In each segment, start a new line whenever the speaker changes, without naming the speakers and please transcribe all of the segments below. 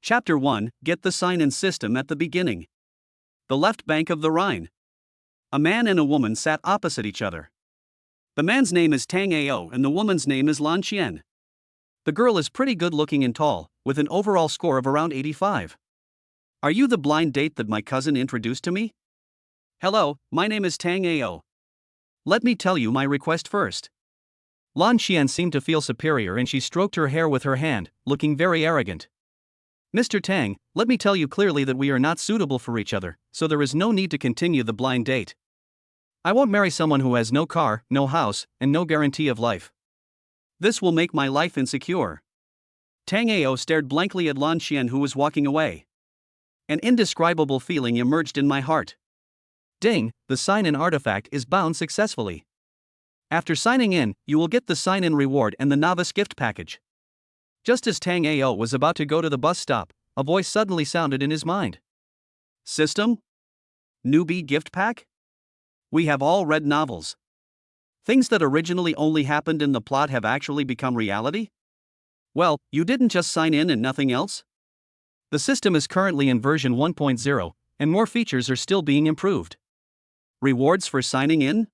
Chapter 1, Get the sign-in system at the beginning. The left bank of the Rhine. A man and a woman sat opposite each other. The man's name is Tango and the woman's name is Lan Qian. The girl is pretty good looking and tall, with an overall score of around 85. Are you the blind date that my cousin introduced to me? Hello, my name is Tango. Let me tell you my request first. Lan Qian seemed to feel superior and she stroked her hair with her hand, looking very arrogant. Mr. Tang, let me tell you clearly that we are not suitable for each other, so there is no need to continue the blind date. I won't marry someone who has no car, no house, and no guarantee of life. This will make my life insecure. Tango stared blankly at Lan Qian, who was walking away. An indescribable feeling emerged in my heart. Ding, the sign-in artifact is bound successfully. After signing in, you will get the sign-in reward and the novice gift package. Just as Tango was about to go to the bus stop, a voice suddenly sounded in his mind. System? Newbie gift pack? We have all read novels. Things that originally only happened in the plot have actually become reality? Well, you didn't just sign in and nothing else? The system is currently in version 1.0, and more features are still being improved. Rewards for signing in?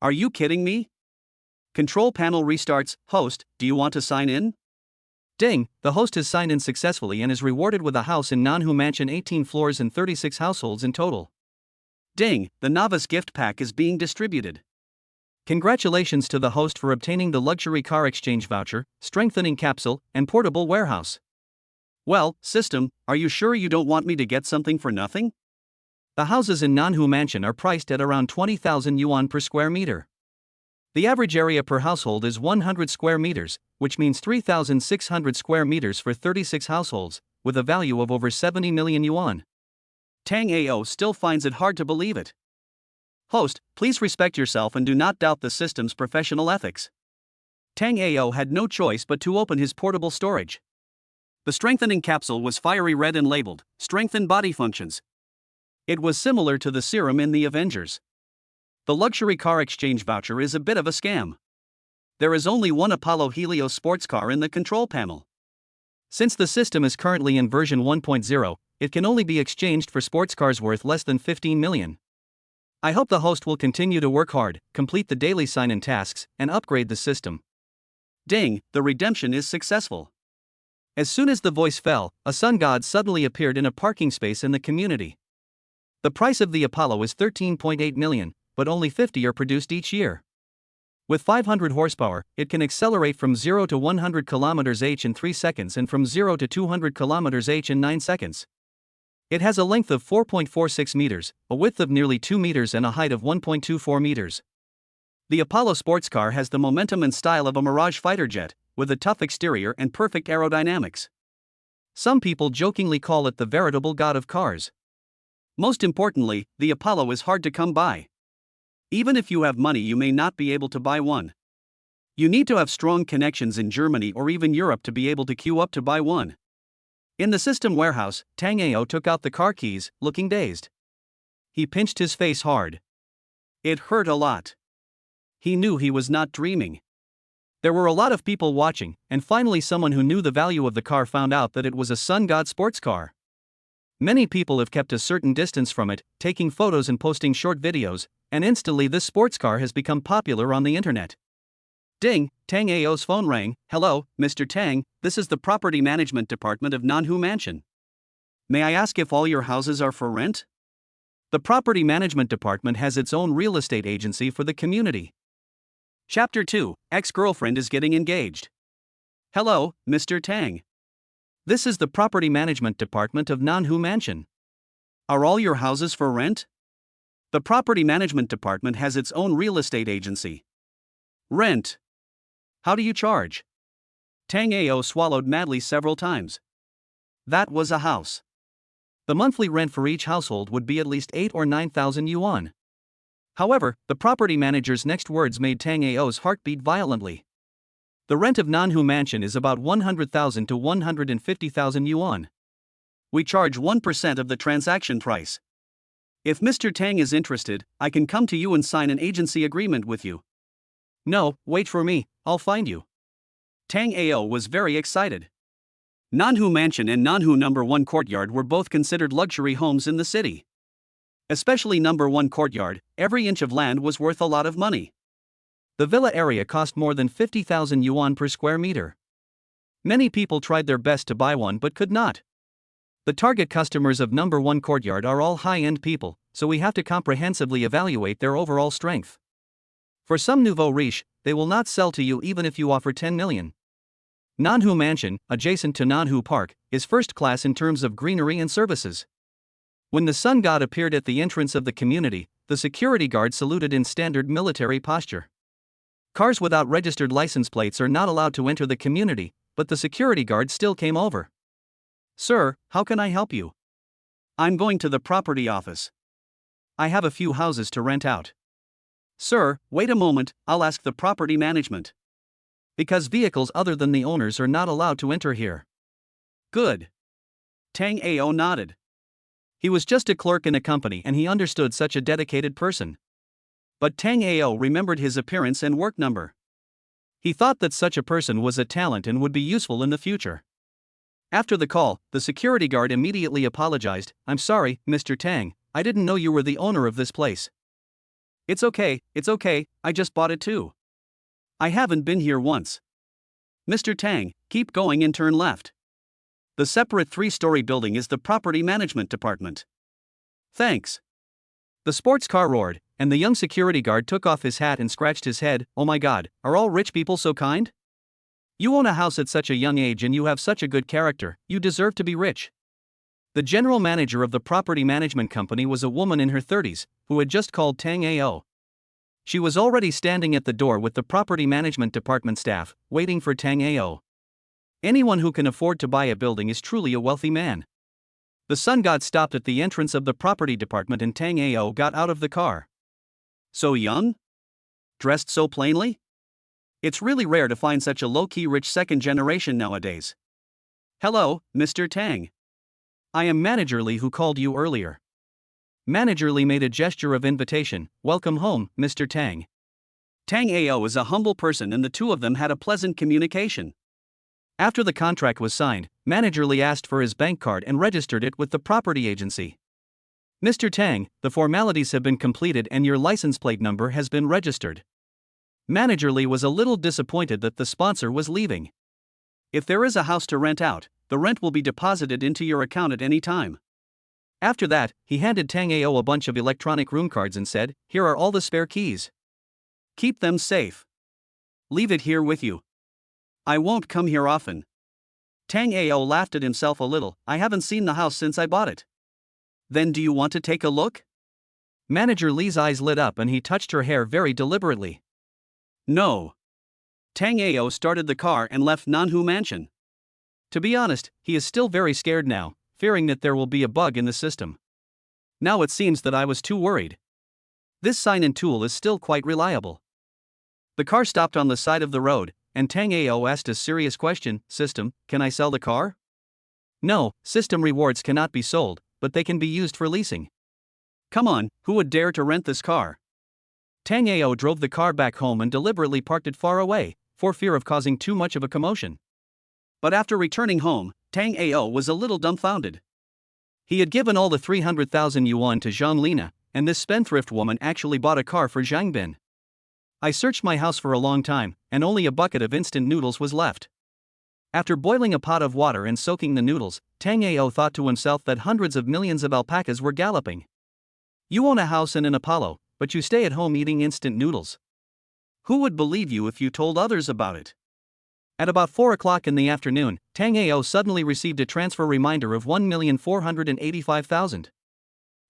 Are you kidding me? Control panel restarts. Host, do you want to sign in? Ding, the host has signed in successfully and is rewarded with a house in Nanhu Mansion, 18 floors and 36 households in total. Ding, the novice gift pack is being distributed. Congratulations to the host for obtaining the luxury car exchange voucher, strengthening capsule, and portable warehouse. Well, system, are you sure you don't want me to get something for nothing? The houses in Nanhu Mansion are priced at around 20,000 yuan per square meter. The average area per household is 100 square meters, which means 3,600 square meters for 36 households, with a value of over 70 million yuan. Tango still finds it hard to believe it. Host, please respect yourself and do not doubt the system's professional ethics. Tango had no choice but to open his portable storage. The strengthening capsule was fiery red and labeled, Strengthen Body Functions. It was similar to the serum in the Avengers. The luxury car exchange voucher is a bit of a scam. There is only one Apollo Helios sports car in the control panel. Since the system is currently in version 1.0, it can only be exchanged for sports cars worth less than 15 million. I hope the host will continue to work hard, complete the daily sign-in tasks, and upgrade the system. Ding, the redemption is successful. As soon as the voice fell, a sun god suddenly appeared in a parking space in the community. The price of the Apollo is 13.8 million, but only 50 are produced each year. With 500 horsepower, it can accelerate from 0 to 100 km/h in 3 seconds and from 0 to 200 km/h in 9 seconds. It has a length of 4.46 meters, a width of nearly 2 meters and a height of 1.24 meters. The Apollo sports car has the momentum and style of a Mirage fighter jet, with a tough exterior and perfect aerodynamics. Some people jokingly call it the veritable god of cars. Most importantly, the Apollo is hard to come by. Even if you have money, you may not be able to buy one. You need to have strong connections in Germany or even Europe to be able to queue up to buy one. In the system warehouse, Tango took out the car keys, looking dazed. He pinched his face hard. It hurt a lot. He knew he was not dreaming. There were a lot of people watching, and finally someone who knew the value of the car found out that it was a Sun God sports car. Many people have kept a certain distance from it, taking photos and posting short videos, and instantly this sports car has become popular on the internet. Ding, Tango's phone rang. Hello, Mr. Tang, this is the property management department of Nanhu Mansion. May I ask if all your houses are for rent? The property management department has its own real estate agency for the community. Chapter 2, Ex-girlfriend is getting engaged. Hello, Mr. Tang. This is the property management department of Nanhu Mansion. Are all your houses for rent? The property management department has its own real estate agency. Rent. How do you charge? Tango swallowed madly several times. That was a house. The monthly rent for each household would be at least 8 or 9,000 yuan. However, the property manager's next words made Tango's heart beat violently. The rent of Nanhu Mansion is about 100,000 to 150,000 yuan. We charge 1% of the transaction price. If Mr. Tang is interested, I can come to you and sign an agency agreement with you. No, wait for me, I'll find you. Tango was very excited. Nanhu Mansion and Nanhu Number 1 Courtyard were both considered luxury homes in the city. Especially Number 1 Courtyard, every inch of land was worth a lot of money. The villa area cost more than 50,000 yuan per square meter. Many people tried their best to buy one but could not. The target customers of Number 1 Courtyard are all high-end people, so we have to comprehensively evaluate their overall strength. For some nouveau riche, they will not sell to you even if you offer 10 million. Nanhu Mansion, adjacent to Nanhu Park, is first class in terms of greenery and services. When the sun god appeared at the entrance of the community, the security guard saluted in standard military posture. Cars without registered license plates are not allowed to enter the community, but the security guard still came over. "Sir, how can I help you?" "I'm going to the property office. I have a few houses to rent out." "Sir, wait a moment, I'll ask the property management. Because vehicles other than the owners are not allowed to enter here." "Good." Tang Ao nodded. He was just a clerk in a company and he understood such a dedicated person. But Tang Ao remembered his appearance and work number. He thought that such a person was a talent and would be useful in the future. After the call, the security guard immediately apologized. "I'm sorry, Mr. Tang, I didn't know you were the owner of this place." It's okay, I just bought it too. I haven't been here once." "Mr. Tang, keep going and turn left. The separate 3-story building is the property management department." "Thanks." The sports car roared, and the young security guard took off his hat and scratched his head. "Oh my god, are all rich people so kind? You own a house at such a young age and you have such a good character, you deserve to be rich." The general manager of the property management company was a woman in her 30s, who had just called Tang Ao. She was already standing at the door with the property management department staff, waiting for Tang Ao. Anyone who can afford to buy a building is truly a wealthy man. The sun god stopped at the entrance of the property department and Tang Ao got out of the car. "So young? Dressed so plainly? It's really rare to find such a low-key rich second generation nowadays." "Hello, Mr. Tang. I am Manager Lee who called you earlier." Manager Lee made a gesture of invitation. "Welcome home, Mr. Tang." Tang Ao is a humble person and the two of them had a pleasant communication. After the contract was signed, Manager Lee asked for his bank card and registered it with the property agency. "Mr. Tang, the formalities have been completed and your license plate number has been registered." Manager Lee was a little disappointed that the sponsor was leaving. "If there is a house to rent out, the rent will be deposited into your account at any time." After that, he handed Tang Ao a bunch of electronic room cards and said, "Here are all the spare keys. Keep them safe. Leave it here with you. I won't come here often." Tang Ao laughed at himself a little. "I haven't seen the house since I bought it." "Then do you want to take a look?" Manager Lee's eyes lit up and he touched her hair very deliberately. "No." Tang Ao started the car and left Nanhu Mansion. To be honest, he is still very scared now, fearing that there will be a bug in the system. Now it seems that I was too worried. This sign-in tool is still quite reliable. The car stopped on the side of the road, and Tang Ao asked a serious question. "System, can I sell the car?" "No, system rewards cannot be sold, but they can be used for leasing." "Come on, who would dare to rent this car?" Tang Ao drove the car back home and deliberately parked it far away, for fear of causing too much of a commotion. But after returning home, Tang Ao was a little dumbfounded. He had given all the 300,000 yuan to Zhang Lina, and this spendthrift woman actually bought a car for Zhang Bin. "I searched my house for a long time, and only a bucket of instant noodles was left." After boiling a pot of water and soaking the noodles, Tang Ao thought to himself that hundreds of millions of alpacas were galloping. You own a house and an Apollo, but you stay at home eating instant noodles. Who would believe you if you told others about it? At about 4 o'clock in the afternoon, Tang Ao suddenly received a transfer reminder of 1,485,000.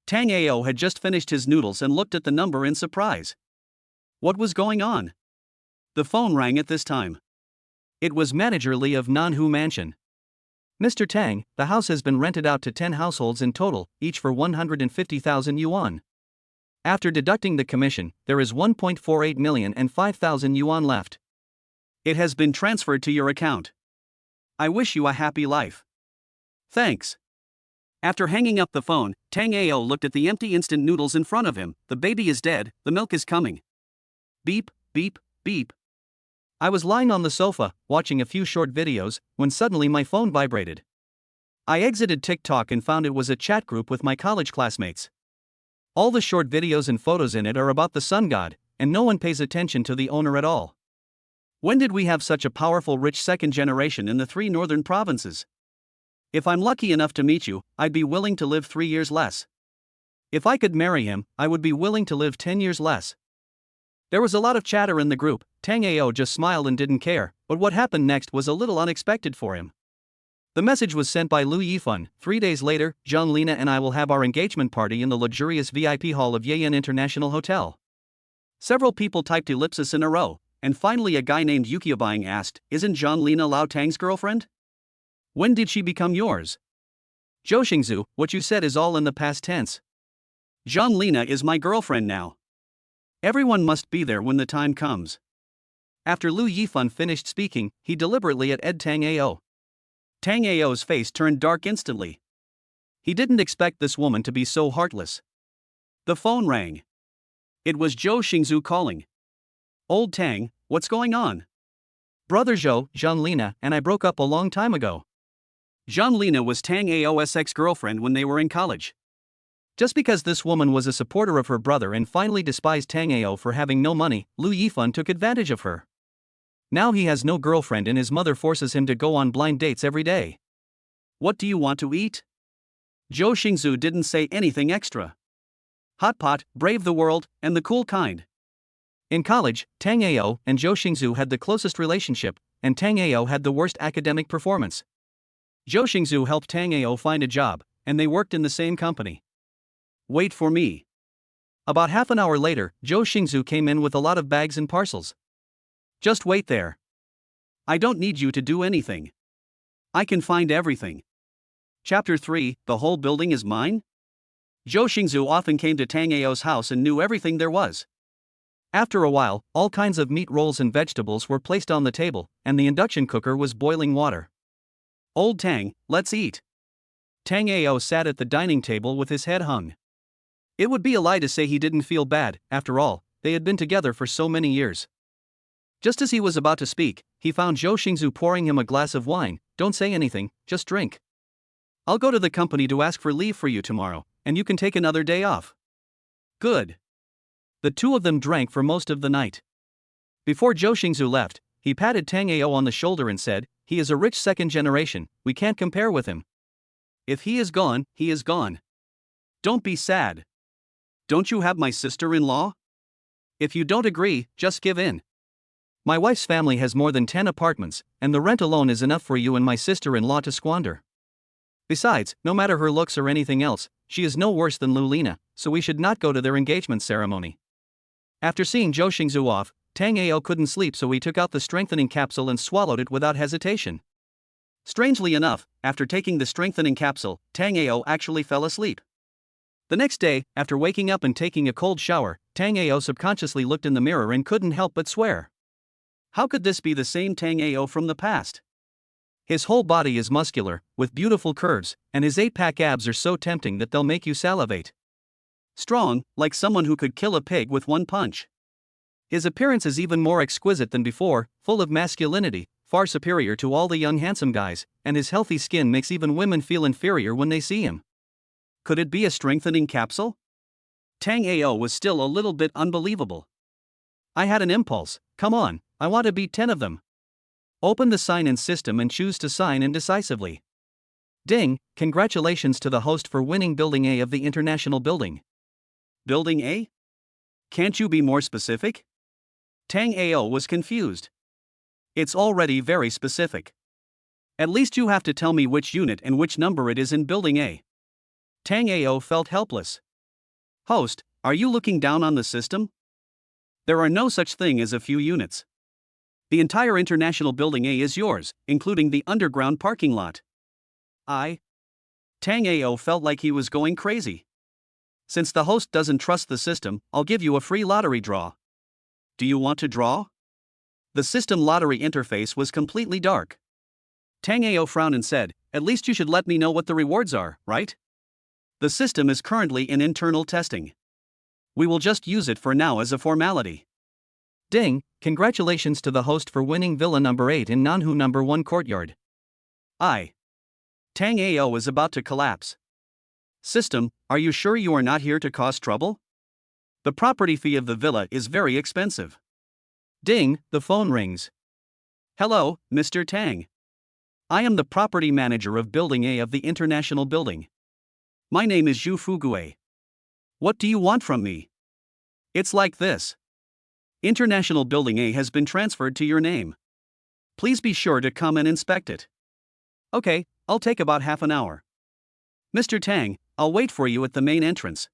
Tang Ao had just finished his noodles and looked at the number in surprise. What was going on? The phone rang at this time. It was Manager Lee of Nanhu Mansion. "Mr. Tang, the house has been rented out to 10 households in total, each for 150,000 yuan. After deducting the commission, there is 1.48 million and 5,000 yuan left. It has been transferred to your account. I wish you a happy life." "Thanks." After hanging up the phone, Tang Ao looked at the empty instant noodles in front of him. The baby is dead, the milk is coming. Beep, beep, beep. I was lying on the sofa, watching a few short videos, when suddenly my phone vibrated. I exited TikTok and found it was a chat group with my college classmates. All the short videos and photos in it are about the sun god, and no one pays attention to the owner at all. When did we have such a powerful rich second generation in the 3 northern provinces? If I'm lucky enough to meet you, I'd be willing to live 3 years less. If I could marry him, I would be willing to live 10 years less. There was a lot of chatter in the group. Tango just smiled and didn't care, but what happened next was a little unexpected for him. The message was sent by Lu Yifan. 3 days later, Zhang Lina and I will have our engagement party in the luxurious VIP hall of Yen International Hotel. Several people typed ellipsis in a row, and finally a guy named Yukiabuying asked, "Isn't Zhang Lina Lao Tang's girlfriend? When did she become yours?" Zhou Xingzu, what you said is all in the past tense. Zhang Lina is my girlfriend now. Everyone must be there when the time comes. After Lu Yifan finished speaking, he deliberately at Tango. Tango's face turned dark instantly. He didn't expect this woman to be so heartless. The phone rang. It was Zhou Xingzu calling. "Old Tang, what's going on?" "Brother Zhou, Zhang Lina and I broke up a long time ago." Zhang Lina was Tango's ex-girlfriend when they were in college. Just because this woman was a supporter of her brother and finally despised Tango for having no money, Lu Yifan took advantage of her. Now he has no girlfriend and his mother forces him to go on blind dates every day. "What do you want to eat?" Zhou Xingzu didn't say anything extra. "Hot pot, brave the world, and the cool kind." In college, Tango and Zhou Xingzu had the closest relationship, and Tango had the worst academic performance. Zhou Xingzu helped Tango find a job, and they worked in the same company. "Wait for me." About half an hour later, Zhou Xingzu came in with a lot of bags and parcels. "Just wait there. I don't need you to do anything. I can find everything." Chapter 3, The Whole Building is Mine? Zhou Xingzu often came to Tango's house and knew everything there was. After a while, all kinds of meat rolls and vegetables were placed on the table, and the induction cooker was boiling water. "Old Tang, let's eat." Tango sat at the dining table with his head hung. It would be a lie to say he didn't feel bad. After all, they had been together for so many years. Just as he was about to speak, he found Zhou Xingzu pouring him a glass of wine. "Don't say anything, just drink. I'll go to the company to ask for leave for you tomorrow, and you can take another day off." "Good." The two of them drank for most of the night. Before Zhou Xingzu left, he patted Tango on the shoulder and said, "He is a rich second generation, we can't compare with him. If he is gone, he is gone. Don't be sad. Don't you have my sister-in-law? If you don't agree, just give in. My wife's family has more than 10 apartments, and the rent alone is enough for you and my sister-in-law to squander. Besides, no matter her looks or anything else, she is no worse than Lu Lina, so we should not go to their engagement ceremony." After seeing Zhou Xingzu off, Tango couldn't sleep, so he took out the strengthening capsule and swallowed it without hesitation. Strangely enough, after taking the strengthening capsule, Tango actually fell asleep. The next day, after waking up and taking a cold shower, Tango subconsciously looked in the mirror and couldn't help but swear. How could this be the same Tango from the past? His whole body is muscular, with beautiful curves, and his 8-pack abs are so tempting that they'll make you salivate. Strong, like someone who could kill a pig with one punch. His appearance is even more exquisite than before, full of masculinity, far superior to all the young handsome guys, and his healthy skin makes even women feel inferior when they see him. Could it be a strengthening capsule? Tango was still a little bit unbelievable. I had an impulse. Come on, I want to beat 10 of them. Open the sign-in system and choose to sign in decisively. Ding, congratulations to the host for winning Building A of the International Building. Building A? Can't you be more specific? Tango was confused. It's already very specific. At least you have to tell me which unit and which number it is in Building A. Tango felt helpless. Host, are you looking down on the system? There are no such thing as a few units. The entire International Building A is yours, including the underground parking lot. Tango felt like he was going crazy. Since the host doesn't trust the system, I'll give you a free lottery draw. Do you want to draw? The system lottery interface was completely dark. Tango frowned and said, "At least you should let me know what the rewards are, right? The system is currently in internal testing. We will just use it for now as a formality." Ding, congratulations to the host for winning Villa number 8 in Nanhu number 1 courtyard. Tango is about to collapse. System, are you sure you are not here to cause trouble? The property fee of the villa is very expensive. Ding, the phone rings. Hello, Mr. Tang. I am the property manager of Building A of the International Building. My name is Zhu Fugue. What do you want from me? It's like this. International Building A has been transferred to your name. Please be sure to come and inspect it. Okay, I'll take about half an hour. Mr. Tang, I'll wait for you at the main entrance.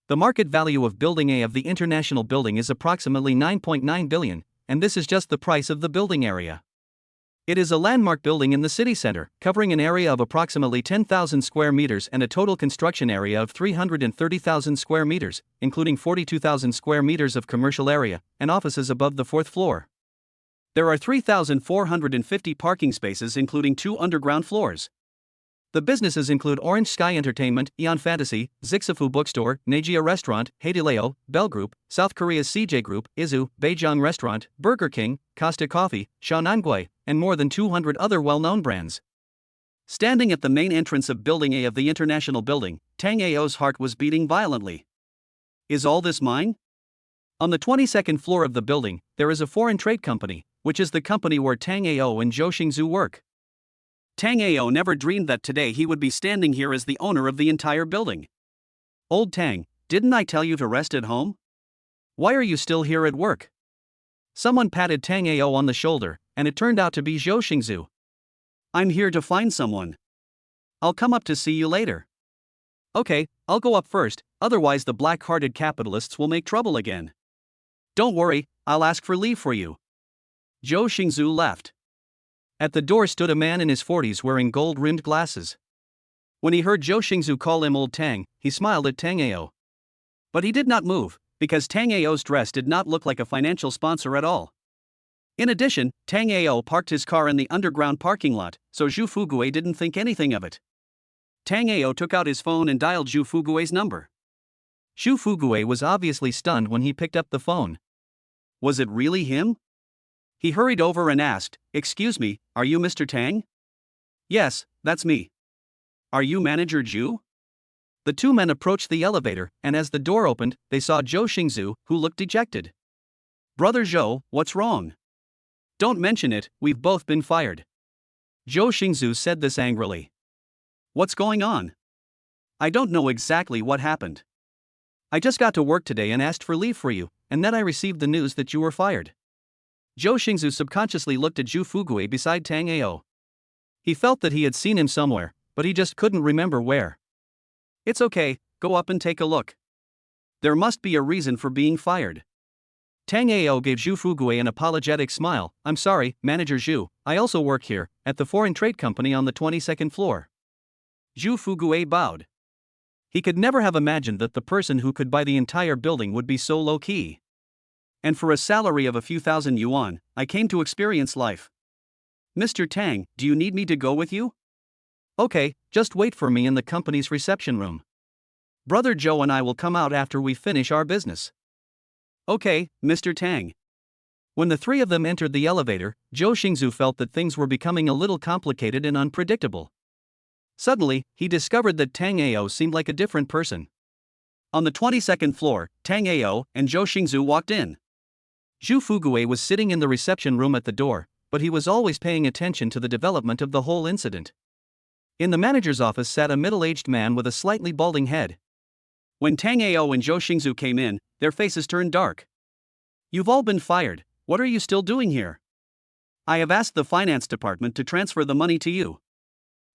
The market value of Building A of the International Building is approximately 9.9 billion, and this is just the price of the building area. It is a landmark building in the city center, covering an area of approximately 10,000 square meters and a total construction area of 330,000 square meters, including 42,000 square meters of commercial area and offices above the 4th floor. There are 3,450 parking spaces, including 2 underground floors. The businesses include Orange Sky Entertainment, Eon Fantasy, Zixafu Bookstore, Najia Restaurant, Haidileo, Bell Group, South Korea's CJ Group, Izu, Beijing Restaurant, Burger King, Costa Coffee, Shaonangui, and more than 200 other well-known brands. Standing at the main entrance of Building A of the International Building, Tang Ao's heart was beating violently. Is all this mine? On the 22nd floor of the building, there is a foreign trade company, which is the company where Tang Ao and Zhou Xingzhu work. Tang Ao never dreamed that today he would be standing here as the owner of the entire building. Old Tang, didn't I tell you to rest at home? Why are you still here at work? Someone patted Tang Ao on the shoulder, and it turned out to be Zhou Xingzhu. I'm here to find someone. I'll come up to see you later. Okay, I'll go up first, otherwise the black-hearted capitalists will make trouble again. Don't worry, I'll ask for leave for you. Zhou Xingzhu left. At the door stood a man in his 40s wearing gold-rimmed glasses. When he heard Zhou Xingzhu call him Old Tang, he smiled at Tang Ao. But he did not move, because Tang Ao's dress did not look like a financial sponsor at all. In addition, Tang Ao parked his car in the underground parking lot, so Zhu Fugue didn't think anything of it. Tang Ao took out his phone and dialed Zhu Fugue's number. Zhu Fugue was obviously stunned when he picked up the phone. Was it really him? He hurried over and asked, "Excuse me, are you Mr. Tang?" "Yes, that's me." "Are you Manager Zhu?" The two men approached the elevator, and as the door opened, they saw Zhou Xingzhu, who looked dejected. "Brother Zhou, what's wrong?" "Don't mention it, we've both been fired." Zhou Xingzhu said this angrily. "What's going on?" "I don't know exactly what happened. I just got to work today and asked for leave for you, and then I received the news that you were fired." Zhou Xingzhu subconsciously looked at Zhu Fugue beside Tang Ao. He felt that he had seen him somewhere, but he just couldn't remember where. "It's okay, go up and take a look. There must be a reason for being fired." Tang Ao gave Zhu Fugue an apologetic smile. "I'm sorry, Manager Zhu, I also work here, at the foreign trade company on the 22nd floor." Zhu Fugue bowed. He could never have imagined that the person who could buy the entire building would be so low-key. "And for a salary of a few thousand yuan, I came to experience life. Mr. Tang, do you need me to go with you?" "Okay, just wait for me in the company's reception room. Brother Zhou and I will come out after we finish our business." "Okay, Mr. Tang." When the three of them entered the elevator, Zhou Xingzhu felt that things were becoming a little complicated and unpredictable. Suddenly, he discovered that Tang Ao seemed like a different person. On the 22nd floor, Tang Ao and Zhou Xingzhu walked in. Zhu Fugue was sitting in the reception room at the door, but he was always paying attention to the development of the whole incident. In the manager's office sat a middle-aged man with a slightly balding head. When Tang Ao and Zhou Xingzhu came in, their faces turned dark. "You've all been fired, what are you still doing here?" "I have asked the finance department to transfer the money to you."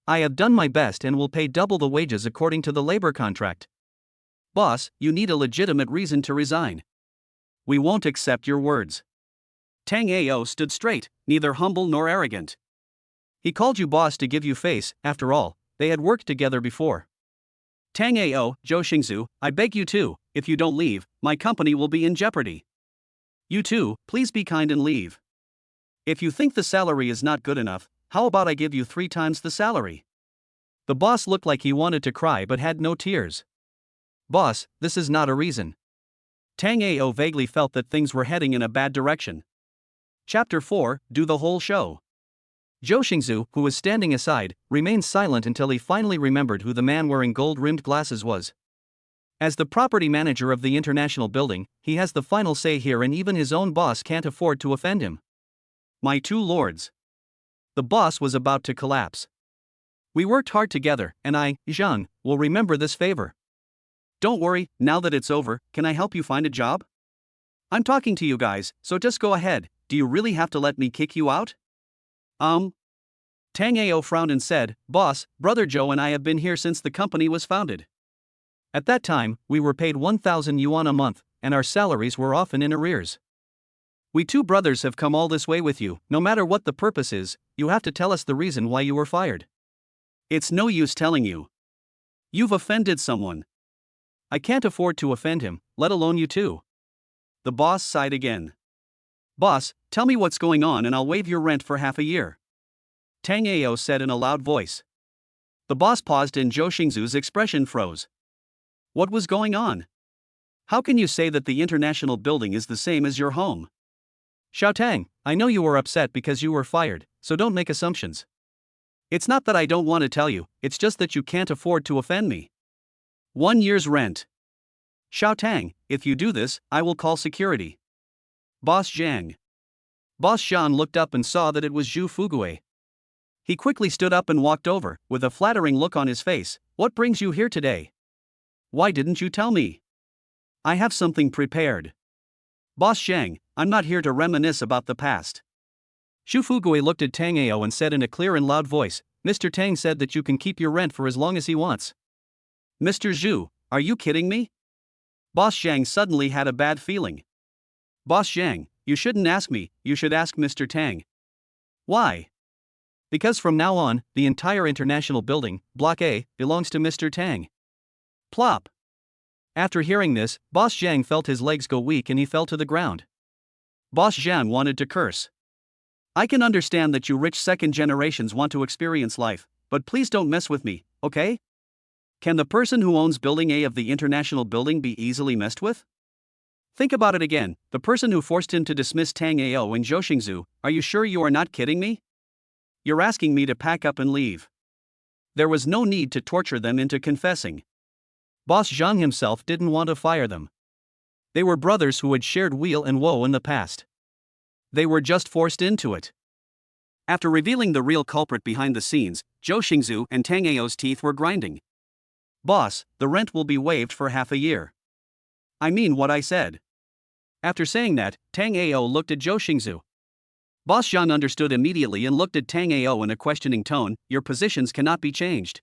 "I have done my best and will pay double the wages according to the labor contract." "Boss, you need a legitimate reason to resign. We won't accept your words." Tang Ao stood straight, neither humble nor arrogant. "He called you boss to give you face, after all, they had worked together before." "Tang Ao, Zhou Xingzhu, I beg you to, if you don't leave, my company will be in jeopardy. You too, please be kind and leave. If you think the salary is not good enough, how about I give you 3 times the salary?" The boss looked like he wanted to cry but had no tears. "Boss, this is not a reason. Tango vaguely felt that things were heading in a bad direction. Chapter 4, Do the Whole Show. Zhou Xingzu, who was standing aside, remained silent until he finally remembered who the man wearing gold-rimmed glasses was. As the property manager of the international building, he has the final say here, and even his own boss can't afford to offend him. My two lords. The boss was about to collapse. We worked hard together, and I, Zhang, will remember this favor. Don't worry, now that it's over, can I help you find a job? I'm talking to you guys, so just go ahead. Do you really have to let me kick you out? Tango frowned and said, Boss, Brother Zhou and I have been here since the company was founded. At that time, we were paid 1,000 yuan a month, and our salaries were often in arrears. We two brothers have come all this way with you. No matter what the purpose is, you have to tell us the reason why you were fired. It's no use telling you. You've offended someone. I can't afford to offend him, let alone you two. The boss sighed again. Boss, tell me what's going on and I'll waive your rent for half a year. Tango said in a loud voice. The boss paused and Zhou Xingzu's expression froze. What was going on? How can you say that the international building is the same as your home? Xiaotang, I know you were upset because you were fired, so don't make assumptions. It's not that I don't want to tell you, it's just that you can't afford to offend me. 1 year's rent. Xiaotang, if you do this, I will call security. Boss Zhang. Boss Zhang looked up and saw that it was Zhu Fugui. He quickly stood up and walked over, with a flattering look on his face. What brings you here today? Why didn't you tell me? I have something prepared. Boss Zhang, I'm not here to reminisce about the past. Zhu Fugui looked at Tango and said in a clear and loud voice, Mr. Tang said that you can keep your rent for as long as he wants. Mr. Zhu, are you kidding me? Boss Zhang suddenly had a bad feeling. Boss Zhang, you shouldn't ask me, you should ask Mr. Tang. Why? Because from now on, the entire international building, Block A, belongs to Mr. Tang. Plop. After hearing this, Boss Zhang felt his legs go weak and he fell to the ground. Boss Zhang wanted to curse. I can understand that you rich second generations want to experience life, but please don't mess with me, okay? Can the person who owns Building A of the international building be easily messed with? Think about it again, the person who forced him to dismiss Tango and Zhou Xingzu, are you sure you are not kidding me? You're asking me to pack up and leave. There was no need to torture them into confessing. Boss Zhang himself didn't want to fire them. They were brothers who had shared weal and woe in the past. They were just forced into it. After revealing the real culprit behind the scenes, Zhou Xingzu and Tango's teeth were grinding. Boss, the rent will be waived for half a year. I mean what I said. After saying that, Tango looked at Zhou Xingzu. Boss Zhang understood immediately and looked at Tango in a questioning tone, your positions cannot be changed.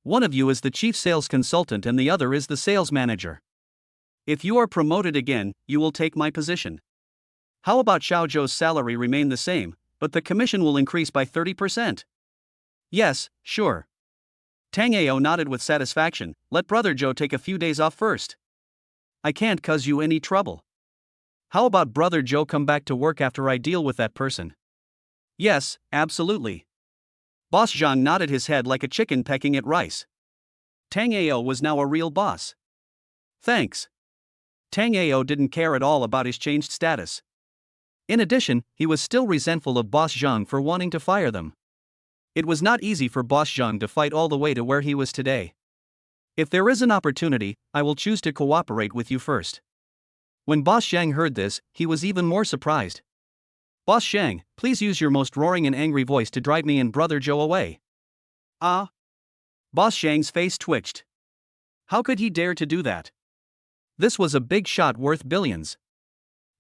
One of you is the chief sales consultant and the other is the sales manager. If you are promoted again, you will take my position. How about Xiao Zhou's salary remain the same, but the commission will increase by 30%? Yes, sure. Tango nodded with satisfaction, let Brother Zhou take a few days off first. I can't cause you any trouble. How about Brother Zhou come back to work after I deal with that person? Yes, absolutely. Boss Zhang nodded his head like a chicken pecking at rice. Tango was now a real boss. Thanks. Tango didn't care at all about his changed status. In addition, he was still resentful of Boss Zhang for wanting to fire them. It was not easy for Boss Zhang to fight all the way to where he was today. If there is an opportunity, I will choose to cooperate with you first. When Boss Zhang heard this, he was even more surprised. Boss Zhang, please use your most roaring and angry voice to drive me and Brother Zhou away. Ah? Boss Zhang's face twitched. How could he dare to do that? This was a big shot worth billions.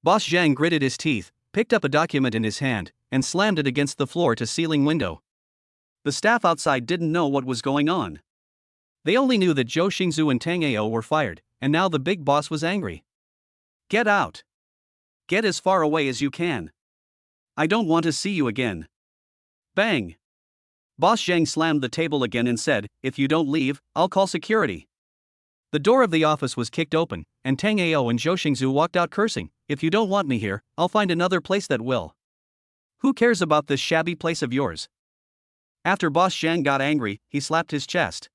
Boss Zhang gritted his teeth, picked up a document in his hand, and slammed it against the floor-to-ceiling window. The staff outside didn't know what was going on. They only knew that Zhou Xingzu and Tango were fired, and now the big boss was angry. Get out. Get as far away as you can. I don't want to see you again. Bang. Boss Zhang slammed the table again and said, if you don't leave, I'll call security. The door of the office was kicked open, and Tango and Zhou Xingzu walked out cursing, if you don't want me here, I'll find another place that will. Who cares about this shabby place of yours? After Boss Zhang got angry, he slapped his chest.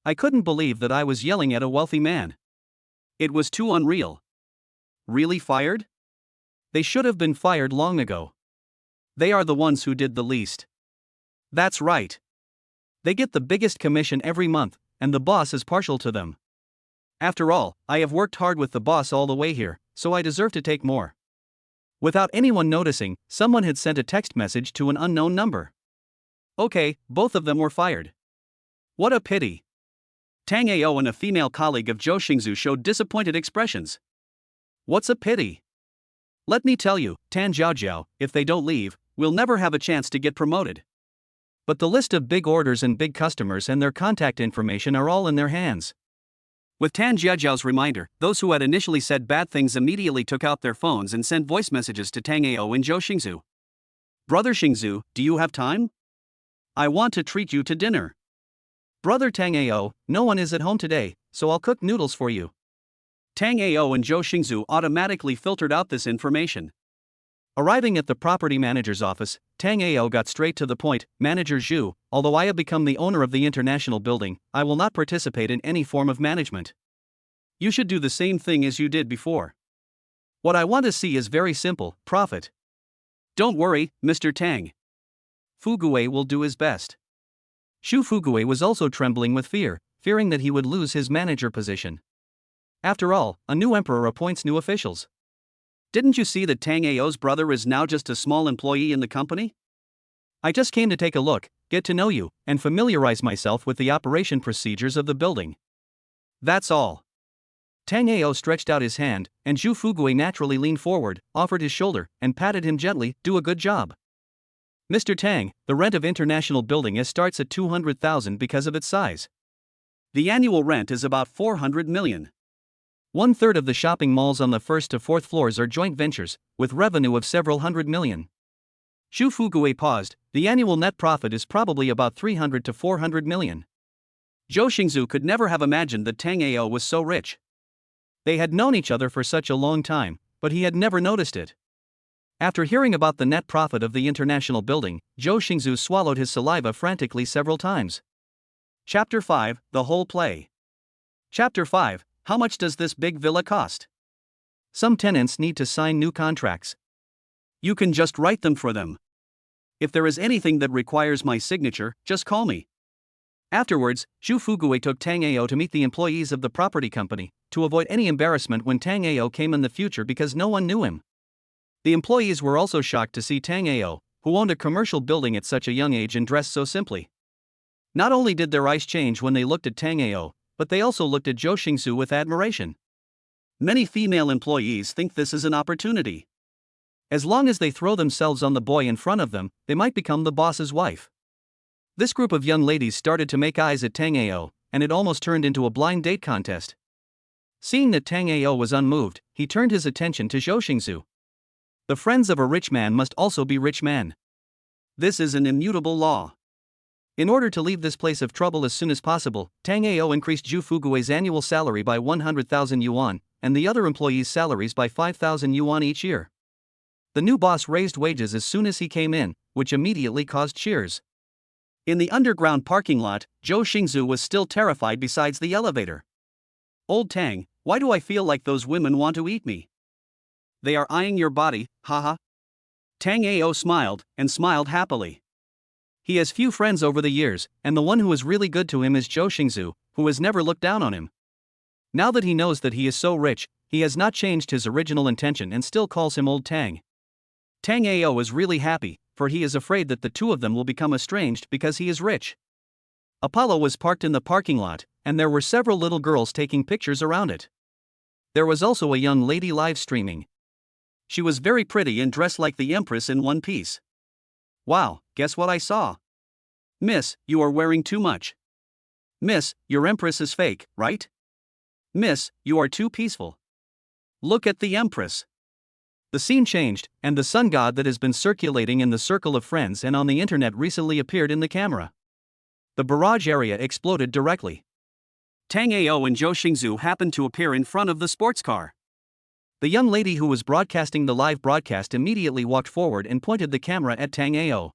I couldn't believe that I was yelling at a wealthy man. It was too unreal. really fired? They should have been fired long ago. They are the ones who did the least. That's right. They get the biggest commission every month, and the boss is partial to them. After all, I have worked hard with the boss all the way here, so I deserve to take more. Without anyone noticing, someone had sent a text message to an unknown number. Okay, both of them were fired. What a pity. Tango and a female colleague of Zhou Xingzu showed disappointed expressions. What's a pity? Let me tell you, Tan Zhaojiao, if they don't leave, we'll never have a chance to get promoted. But the list of big orders and big customers and their contact information are all in their hands. With Tan Zhaojiao's reminder, those who had initially said bad things immediately took out their phones and sent voice messages to Tango and Zhou Xingzu. Brother Xingzu, do you have time? I want to treat you to dinner. Brother Tango, no one is at home today, so I'll cook noodles for you. Tango and Zhou Xingzu automatically filtered out this information. Arriving at the property manager's office, Tango got straight to the point. Manager Zhu, although I have become the owner of the international building, I will not participate in any form of management. You should do the same thing as you did before. What I want to see is very simple: profit. Don't worry, Mr. Tang. Fugue will do his best. Xu Fugue was also trembling with fear, fearing that he would lose his manager position. After all, a new emperor appoints new officials. Didn't you see that Tango's brother is now just a small employee in the company? I just came to take a look, get to know you, and familiarize myself with the operation procedures of the building. That's all. Tango stretched out his hand, and Zhu Fugue naturally leaned forward, offered his shoulder, and patted him gently. Do a good job. Mr. Tang, the rent of international building starts at 200,000 because of its size. The annual rent is about 400 million. 1/3 of the shopping malls on the 1st to 4th floors are joint ventures, with revenue of several hundred million. Xu Fugue paused. The annual net profit is probably about 300 to 400 million. Zhou Xingzu could never have imagined that Tango was so rich. They had known each other for such a long time, but he had never noticed it. After hearing about the net profit of the international building, Zhou Xingzu swallowed his saliva frantically several times. Chapter 5, The Whole Play. Chapter 5, How much does this big villa cost? Some tenants need to sign new contracts. You can just write them for them. If there is anything that requires my signature, just call me. Afterwards, Zhu Fugue took Tango to meet the employees of the property company, to avoid any embarrassment when Tango came in the future because no one knew him. The employees were also shocked to see Tango, who owned a commercial building at such a young age and dressed so simply. Not only did their eyes change when they looked at Tango, but they also looked at Zhou Xingzu with admiration. Many female employees think this is an opportunity. As long as they throw themselves on the boy in front of them, they might become the boss's wife. This group of young ladies started to make eyes at Tango, and it almost turned into a blind date contest. Seeing that Tango was unmoved, he turned his attention to Zhou Xingzu. The friends of a rich man must also be rich men. This is an immutable law. In order to leave this place of trouble as soon as possible, Tango increased Zhu Fugue's annual salary by 100,000 yuan, and the other employees' salaries by 5,000 yuan each year. The new boss raised wages as soon as he came in, which immediately caused cheers. In the underground parking lot, Zhou Xingzu was still terrified besides the elevator. Old Tang, why do I feel like those women want to eat me? They are eyeing your body, haha. Tango smiled, and smiled happily. He has few friends over the years, and the one who is really good to him is Zhou Xingzu, who has never looked down on him. Now that he knows that he is so rich, he has not changed his original intention and still calls him Old Tang. Tango is really happy, for he is afraid that the two of them will become estranged because he is rich. Apollo was parked in the parking lot, and there were several little girls taking pictures around it. There was also a young lady live streaming. She was very pretty and dressed like the Empress in one piece. Wow, guess what I saw? Miss, you are wearing too much. Miss, your Empress is fake, right? Miss, you are too peaceful. Look at the Empress. The scene changed, and the sun god that has been circulating in the circle of friends and on the internet recently appeared in the camera. The barrage area exploded directly. Tango and Zhou Xingzu happened to appear in front of the sports car. The young lady who was broadcasting the live broadcast immediately walked forward and pointed the camera at Tango.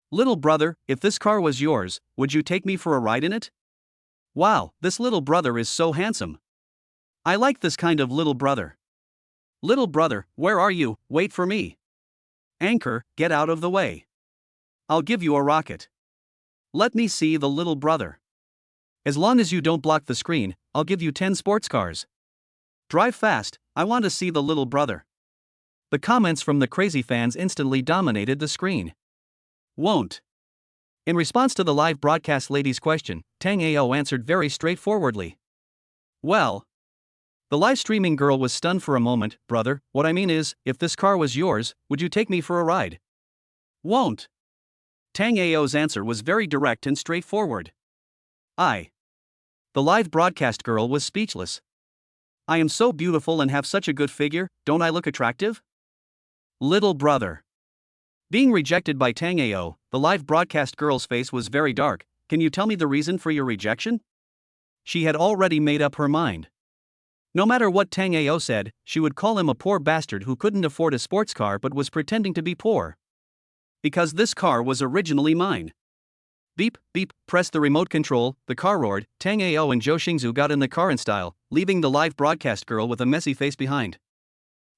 Little brother, if this car was yours, would you take me for a ride in it? Wow, this little brother is so handsome. I like this kind of little brother. Little brother, where are you? Wait for me. Anchor, get out of the way. I'll give you a rocket. Let me see the little brother. As long as you don't block the screen, I'll give you 10 sports cars. Drive fast, I want to see the little brother. The comments from the crazy fans instantly dominated the screen. Won't. In response to the live broadcast lady's question, Tango answered very straightforwardly. Well. The live streaming girl was stunned for a moment. Brother, what I mean is, if this car was yours, would you take me for a ride? Won't. Tango's answer was very direct and straightforward. The live broadcast girl was speechless. I am so beautiful and have such a good figure, don't I look attractive? Little brother. Being rejected by Tango, the live broadcast girl's face was very dark. Can you tell me the reason for your rejection? She had already made up her mind. No matter what Tango said, she would call him a poor bastard who couldn't afford a sports car but was pretending to be poor. Because this car was originally mine. Beep, beep, press the remote control, the car roared. Tango and Zhou Xingzu got in the car in style, leaving the live broadcast girl with a messy face behind.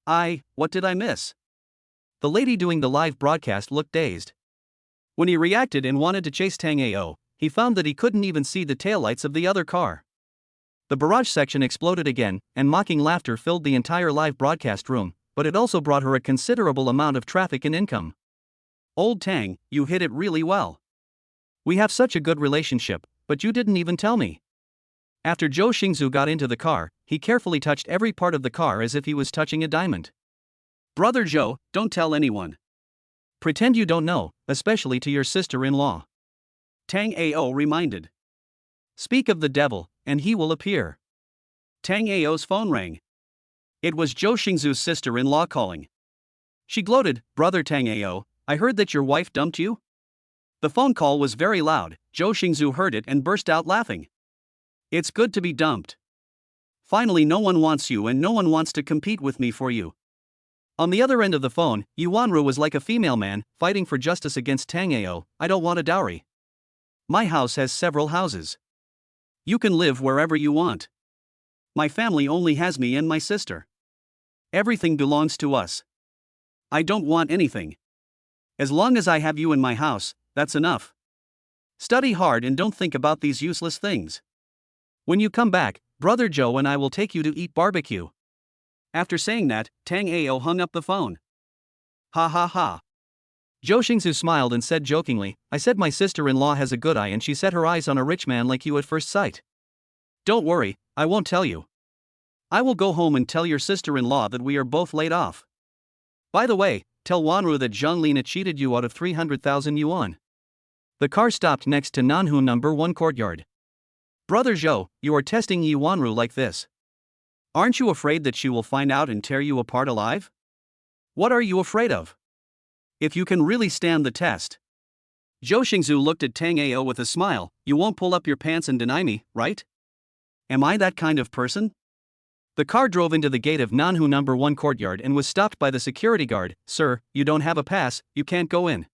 What did I miss? The lady doing the live broadcast looked dazed. When he reacted and wanted to chase Tango, he found that he couldn't even see the taillights of the other car. The barrage section exploded again, and mocking laughter filled the entire live broadcast room, but it also brought her a considerable amount of traffic and income. Old Tang, you hit it really well. We have such a good relationship, but you didn't even tell me. After Zhou Xingzu got into the car, he carefully touched every part of the car as if he was touching a diamond. Brother Zhou, don't tell anyone. Pretend you don't know, especially to your sister-in-law. Tango reminded. Speak of the devil, and he will appear. Tango's phone rang. It was Zhou Xingzu's sister-in-law calling. She gloated, Brother Tango, I heard that your wife dumped you? The phone call was very loud. Zhou Xingzu heard it and burst out laughing. It's good to be dumped. Finally no one wants you and no one wants to compete with me for you. On the other end of the phone, Yuanru was like a female man, fighting for justice against Tango. I don't want a dowry. My house has several houses. You can live wherever you want. My family only has me and my sister. Everything belongs to us. I don't want anything. As long as I have you in my house, that's enough. Study hard and don't think about these useless things. When you come back, Brother Zhou and I will take you to eat barbecue. After saying that, Tango hung up the phone. Ha ha ha. Zhou Xingzu smiled and said jokingly, I said my sister-in-law has a good eye and she set her eyes on a rich man like you at first sight. Don't worry, I won't tell you. I will go home and tell your sister-in-law that we are both laid off. By the way, tell Wanru that Zhang Lina cheated you out of 300,000 yuan. The car stopped next to Nanhu number 1 courtyard. Brother Zhou, you are testing Yi Wanru like this. Aren't you afraid that she will find out and tear you apart alive? What are you afraid of? If you can really stand the test. Zhou Xingzu looked at Tango with a smile. You won't pull up your pants and deny me, right? Am I that kind of person? The car drove into the gate of Nanhu number 1 courtyard and was stopped by the security guard. Sir, you don't have a pass, you can't go in.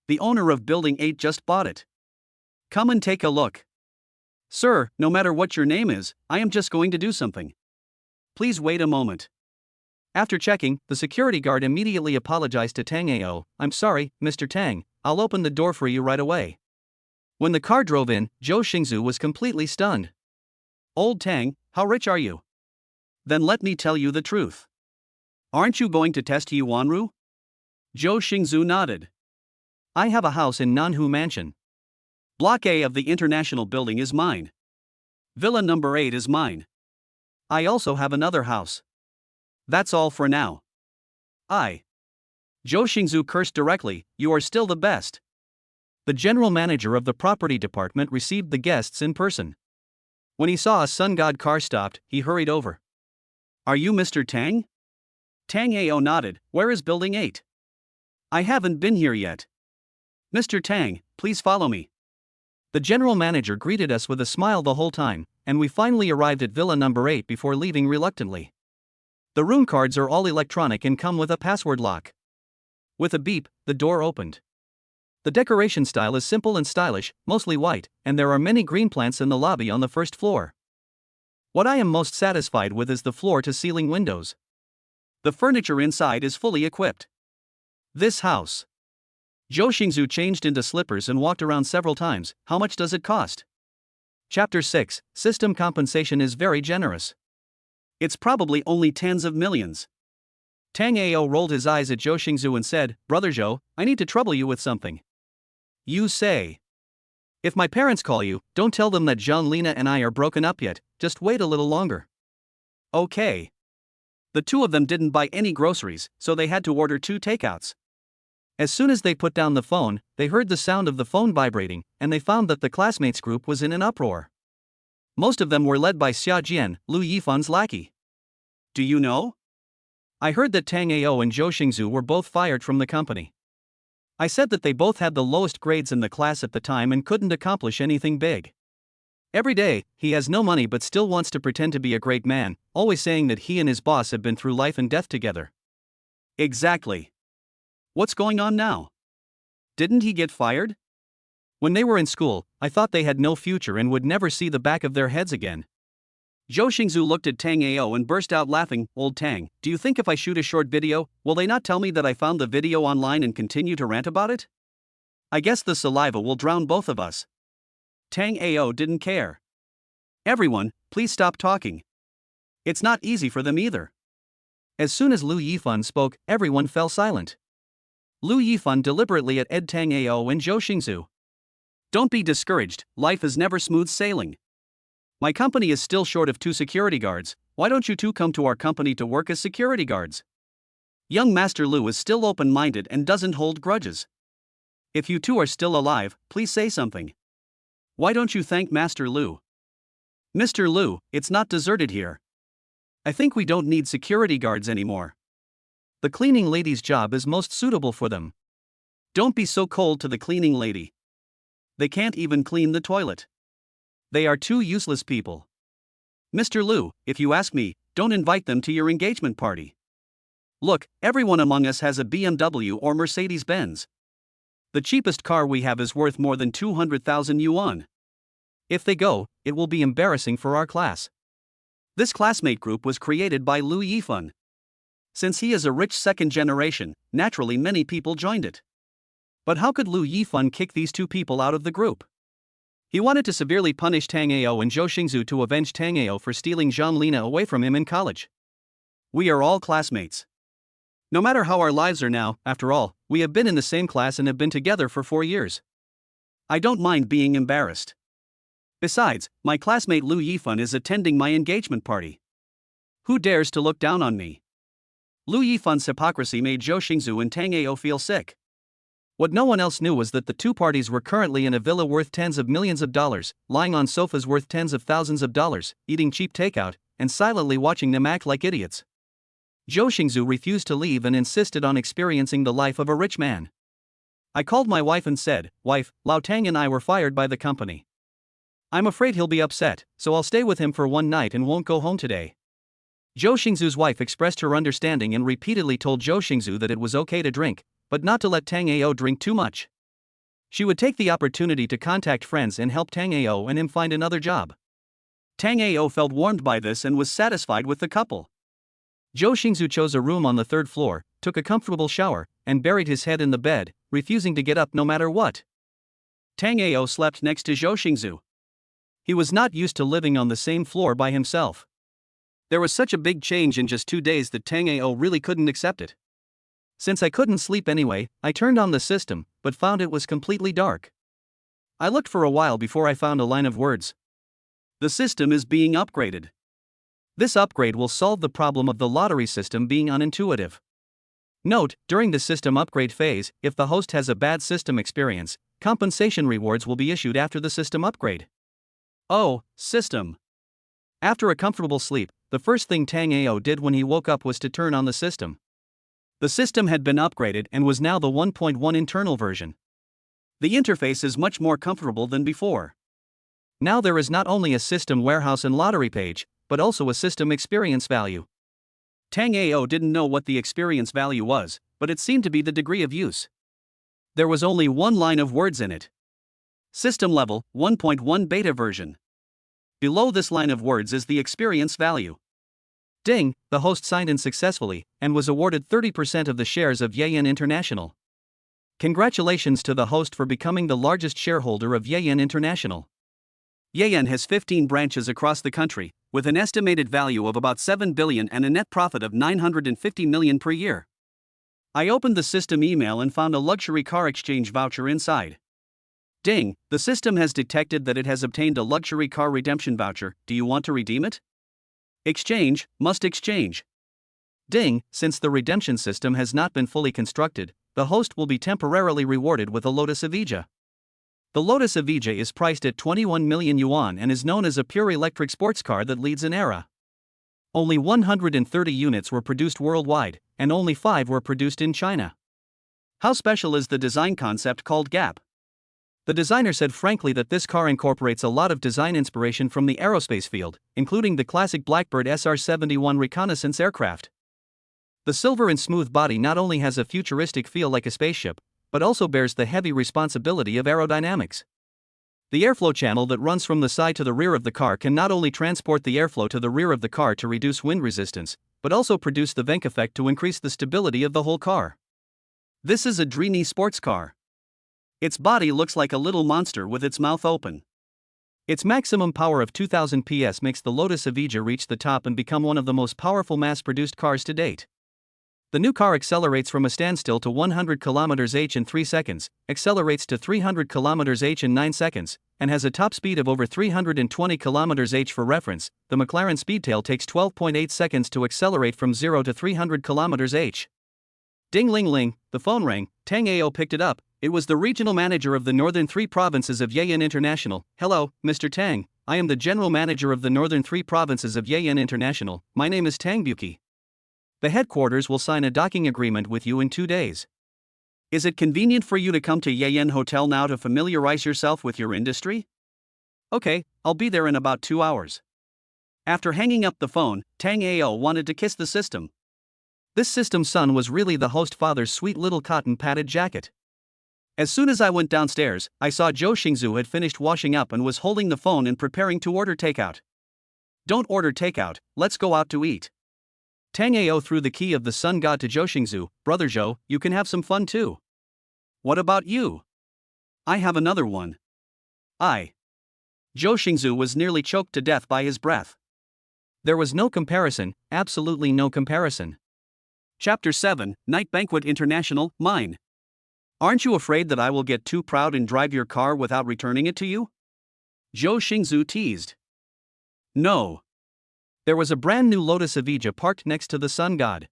The owner of building 8 just bought it. Come and take a look. Sir, no matter what your name is, I am just going to do something. Please wait a moment. After checking, the security guard immediately apologized to Tango. I'm sorry, Mr. Tang, I'll open the door for you right away. When the car drove in, Zhou Xingzu was completely stunned. Old Tang, how rich are you? Then let me tell you the truth. Aren't you going to test Yi Wanru? Zhou Xingzu nodded. I have a house in Nanhu Mansion. Block A of the International Building is mine. Villa number 8 is mine. I also have another house. That's all for now. Zhou Xingzu cursed directly, you are still the best. The general manager of the property department received the guests in person. When he saw a sun god car stopped, he hurried over. Are you Mr. Tang? Tango nodded, where is building 8? I haven't been here yet. Mr. Tang, please follow me. The general manager greeted us with a smile the whole time, and we finally arrived at villa number 8 before leaving reluctantly. The room cards are all electronic and come with a password lock. With a beep, the door opened. The decoration style is simple and stylish, mostly white, and there are many green plants in the lobby on the first floor. What I am most satisfied with is the floor-to-ceiling windows. The furniture inside is fully equipped. This house. Zhou Xingzhu changed into slippers and walked around several times. How much does it cost? Chapter 6, System compensation is very generous. It's probably only tens of millions. Tango rolled his eyes at Zhou Xingzhu and said, Brother Zhou, I need to trouble you with something. You say. If my parents call you, don't tell them that Zhang Lina and I are broken up yet, just wait a little longer. Okay. The two of them didn't buy any groceries, so they had to order 2 takeouts. As soon as they put down the phone, they heard the sound of the phone vibrating, and they found that the classmates group was in an uproar. Most of them were led by Xia Jian, Lu Yifan's lackey. Do you know? I heard that Tang Ao and Zhou Xingzhu were both fired from the company. I said that they both had the lowest grades in the class at the time and couldn't accomplish anything big. Every day, he has no money but still wants to pretend to be a great man, always saying that he and his boss have been through life and death together. Exactly. What's going on now? Didn't he get fired? When they were in school, I thought they had no future and would never see the back of their heads again. Zhou Xingzhu looked at Tang Ao and burst out laughing. Old Tang, do you think if I shoot a short video, will they not tell me that I found the video online and continue to rant about it? I guess the saliva will drown both of us. Tang Ao didn't care. Everyone, please stop talking. It's not easy for them either. As soon as Lu Yifan spoke, everyone fell silent. Lu Yifan deliberately at Tang Ao and Zhou Xingzhu. Don't be discouraged, life is never smooth sailing. My company is still short of 2 security guards, why don't you two come to our company to work as security guards? Young Master Lu is still open-minded and doesn't hold grudges. If you two are still alive, please say something. Why don't you thank Master Lu? Mr. Lu, it's not deserted here. I think we don't need security guards anymore. The cleaning lady's job is most suitable for them. Don't be so cold to the cleaning lady. They can't even clean the toilet. They are 2 useless people. Mr. Lu, if you ask me, don't invite them to your engagement party. Look, everyone among us has a BMW or Mercedes-Benz. The cheapest car we have is worth more than 200,000 yuan. If they go, it will be embarrassing for our class. This classmate group was created by Lu Yifan. Since he is a rich second generation, naturally many people joined it. But how could Lu Yifan kick these 2 people out of the group? He wanted to severely punish Tang Ao and Zhou Xingzhu to avenge Tang Ao for stealing Zhang Lina away from him in college. We are all classmates. No matter how our lives are now, after all, we have been in the same class and have been together for 4 years. I don't mind being embarrassed. Besides, my classmate Lu Yifan is attending my engagement party. Who dares to look down on me? Lu Yifan's hypocrisy made Zhou Xingzhu and Tang Ao feel sick. What no one else knew was that the 2 parties were currently in a villa worth tens of millions of dollars, lying on sofas worth tens of thousands of dollars, eating cheap takeout, and silently watching them act like idiots. Zhou Xingzhu refused to leave and insisted on experiencing the life of a rich man. I called my wife and said, Wife, Lao Tang and I were fired by the company. I'm afraid he'll be upset, so I'll stay with him for 1 night and won't go home today. Zhou Xingzhu's wife expressed her understanding and repeatedly told Zhou Xingzhu that it was okay to drink, but not to let Tang Ao drink too much. She would take the opportunity to contact friends and help Tang Ao and him find another job. Tang Ao felt warmed by this and was satisfied with the couple. Zhou Xingzhu chose a room on the 3rd floor, took a comfortable shower, and buried his head in the bed, refusing to get up no matter what. Tang Ao slept next to Zhou Xingzhu. He was not used to living on the same floor by himself. There was such a big change in just 2 days that Tang Ao really couldn't accept it. Since I couldn't sleep anyway, I turned on the system, but found it was completely dark. I looked for a while before I found a line of words. The system is being upgraded. This upgrade will solve the problem of the lottery system being unintuitive. Note, during the system upgrade phase, if the host has a bad system experience, compensation rewards will be issued after the system upgrade. Oh, system. After a comfortable sleep, the first thing Tang Ao did when he woke up was to turn on the system. The system had been upgraded and was now the 1.1 internal version. The interface is much more comfortable than before. Now there is not only a system warehouse and lottery page, but also a system experience value. Tang Ao didn't know what the experience value was, but it seemed to be the degree of use. There was only 1 line of words in it. System level, 1.1 beta version. Below this line of words is the experience value. Ding, the host signed in successfully and was awarded 30% of the shares of Yen International. Congratulations to the host for becoming the largest shareholder of Yen International. Yen has 15 branches across the country, with an estimated value of about 7 billion and a net profit of 950 million per year. I opened the system email and found a luxury car exchange voucher inside. Ding, the system has detected that it has obtained a luxury car redemption voucher. Do you want to redeem it? Exchange, must exchange. Ding, since the redemption system has not been fully constructed, the host will be temporarily rewarded with a Lotus Evija. The Lotus Evija is priced at 21 million yuan and is known as a pure electric sports car that leads an era. Only 130 units were produced worldwide, and only 5 were produced in China. How special is the design concept called Gap? The designer said frankly that this car incorporates a lot of design inspiration from the aerospace field, including the classic Blackbird SR-71 reconnaissance aircraft. The silver and smooth body not only has a futuristic feel like a spaceship, but also bears the heavy responsibility of aerodynamics. The airflow channel that runs from the side to the rear of the car can not only transport the airflow to the rear of the car to reduce wind resistance, but also produce the vent effect to increase the stability of the whole car. This is a dreamy sports car. Its body looks like a little monster with its mouth open. Its maximum power of 2000 PS makes the Lotus Evija reach the top and become one of the most powerful mass-produced cars to date. The new car accelerates from a standstill to 100 km/h in 3 seconds, accelerates to 300 km/h in 9 seconds, and has a top speed of over 320 km/h. For reference, the McLaren Speedtail takes 12.8 seconds to accelerate from 0 to 300 km/h. Ding ling ling, the phone rang. Tango picked it up. It was the regional manager of the northern 3 provinces of Yen International. Hello, Mr. Tang. I am the general manager of the northern 3 provinces of Yen International. My name is Tang Buki. The headquarters will sign a docking agreement with you in 2 days. Is it convenient for you to come to Yen Hotel now to familiarize yourself with your industry? Okay, I'll be there in about 2 hours. After hanging up the phone, Tango wanted to kiss the system. This system's son was really the host father's sweet little cotton padded jacket. As soon as I went downstairs, I saw Zhou Xingzu had finished washing up and was holding the phone and preparing to order takeout. Don't order takeout, let's go out to eat. Tango threw the key of the sun god to Zhou Xingzu. Brother Zhou, you can have some fun too. What about you? I have another one. Zhou Xingzu was nearly choked to death by his breath. There was no comparison, absolutely no comparison. Chapter 7, Night Banquet International, mine. Aren't you afraid that I will get too proud and drive your car without returning it to you? Zhou Xingzu teased. No. There was a brand new Lotus Evija parked next to the sun god.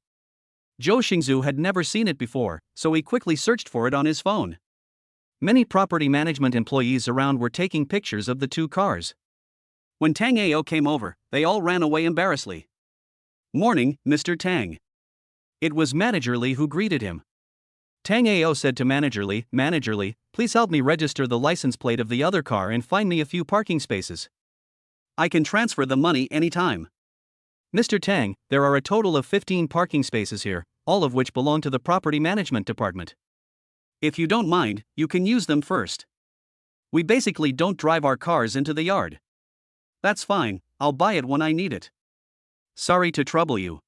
Zhou Xingzu had never seen it before, so he quickly searched for it on his phone. Many property management employees around were taking pictures of the 2 cars. When Tango came over, they all ran away embarrassedly. Morning, Mr. Tang. It was Manager Li who greeted him. Tango said to Manager Li, please help me register the license plate of the other car and find me a few parking spaces. I can transfer the money anytime. Mr. Tang, there are a total of 15 parking spaces here, all of which belong to the property management department. If you don't mind, you can use them first. We basically don't drive our cars into the yard. That's fine, I'll buy it when I need it. Sorry to trouble you.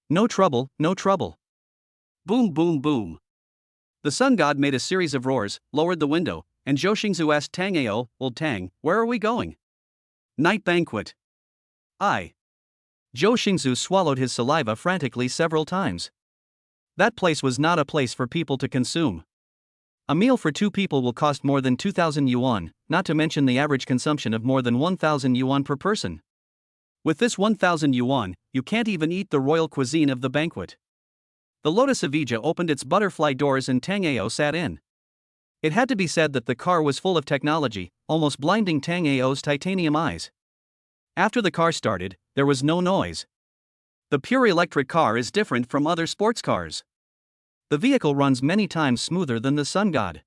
No trouble, no trouble. Boom boom boom. The sun god made a series of roars, lowered the window, and Zhou Xingzu asked Tango, Old Tang, where are we going? Night banquet. Zhou Xingzu swallowed his saliva frantically several times. That place was not a place for people to consume. A meal for 2 people will cost more than 2,000 yuan, not to mention the average consumption of more than 1,000 yuan per person. With this 1,000 yuan, you can't even eat the royal cuisine of the banquet. The Lotus Evija opened its butterfly doors and Tango sat in. It had to be said that the car was full of technology, almost blinding Tango's titanium eyes. After the car started, there was no noise. The pure electric car is different from other sports cars. The vehicle runs many times smoother than the sun god.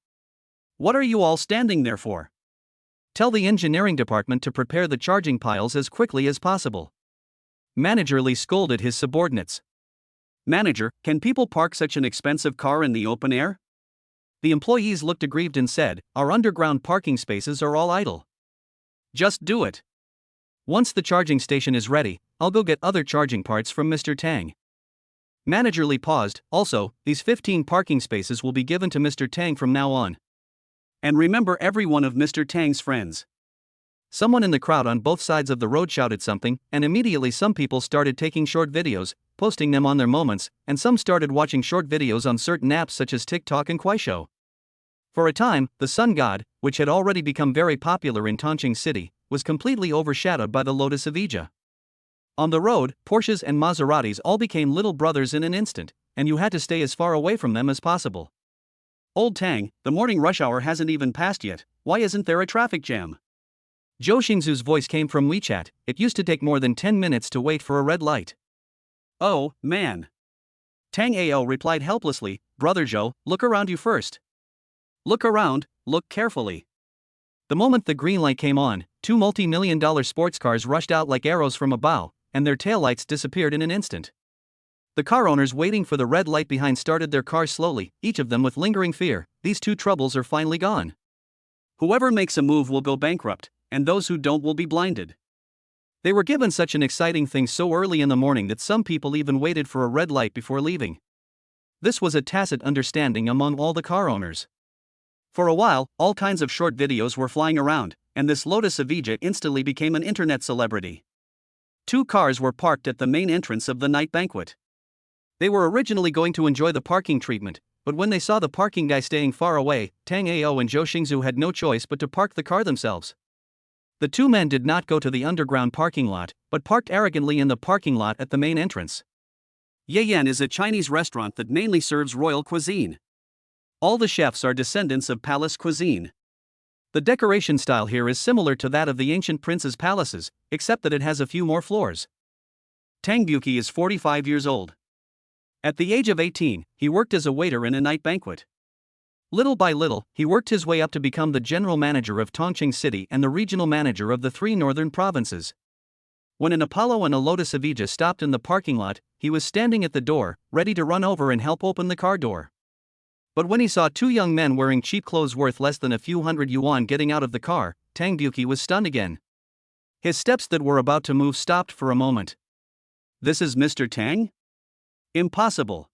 What are you all standing there for? Tell the engineering department to prepare the charging piles as quickly as possible. Manager Li scolded his subordinates. Manager, can people park such an expensive car in the open air? The employees looked aggrieved and said, our underground parking spaces are all idle. Just do it. Once the charging station is ready, I'll go get other charging parts from Mr. Tang. Manager Lee paused. Also, these 15 parking spaces will be given to Mr. Tang from now on. And remember every one of Mr. Tang's friends. Someone in the crowd on both sides of the road shouted something, and immediately some people started taking short videos, posting them on their moments, and some started watching short videos on certain apps such as TikTok and Kuaishou. For a time, the Sun God, which had already become very popular in Tongqing City, was completely overshadowed by the Lotus of Ija. On the road, Porsches and Maseratis all became little brothers in an instant, and you had to stay as far away from them as possible. Old Tang, the morning rush hour hasn't even passed yet, why isn't there a traffic jam? Zhou Xingzu's voice came from WeChat. It used to take more than 10 minutes to wait for a red light. Oh, man. Tang Ao replied helplessly, Brother Zhou, look around you first. Look around, look carefully. The moment the green light came on, 2 multi-million-dollar sports cars rushed out like arrows from a bow, and their taillights disappeared in an instant. The car owners waiting for the red light behind started their cars slowly, each of them with lingering fear. These two troubles are finally gone. Whoever makes a move will go bankrupt, and those who don't will be blinded. They were given such an exciting thing so early in the morning that some people even waited for a red light before leaving. This was a tacit understanding among all the car owners. For a while, all kinds of short videos were flying around, and this Lotus of Ija instantly became an internet celebrity. 2 cars were parked at the main entrance of the night banquet. They were originally going to enjoy the parking treatment, but when they saw the parking guy staying far away, Tang Ao and Zhou Xingzu had no choice but to park the car themselves. The 2 men did not go to the underground parking lot, but parked arrogantly in the parking lot at the main entrance. Ye Yan is a Chinese restaurant that mainly serves royal cuisine. All the chefs are descendants of palace cuisine. The decoration style here is similar to that of the ancient princes' palaces, except that it has a few more floors. Tang Buki is 45 years old. At the age of 18, he worked as a waiter in a night banquet. Little by little, he worked his way up to become the general manager of Tongqing City and the regional manager of the 3 northern provinces. When an Apollo and a Lotus of Ija stopped in the parking lot, he was standing at the door, ready to run over and help open the car door. But when he saw 2 young men wearing cheap clothes worth less than a few hundred yuan getting out of the car, Tang Buki was stunned again. His steps that were about to move stopped for a moment. This is Mr. Tang? Impossible.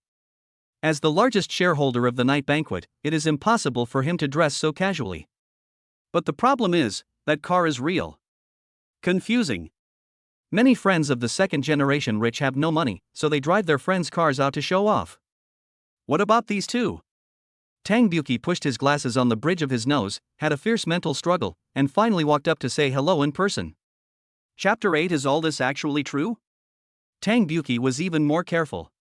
As the largest shareholder of the night banquet, it is impossible for him to dress so casually. But the problem is, that car is real. Confusing. Many friends of the second generation rich have no money, so they drive their friends' cars out to show off. What about these 2? Tang Buki pushed his glasses on the bridge of his nose, had a fierce mental struggle, and finally walked up to say hello in person. Chapter 8. Is all this actually true? Tang Buki was even more careful.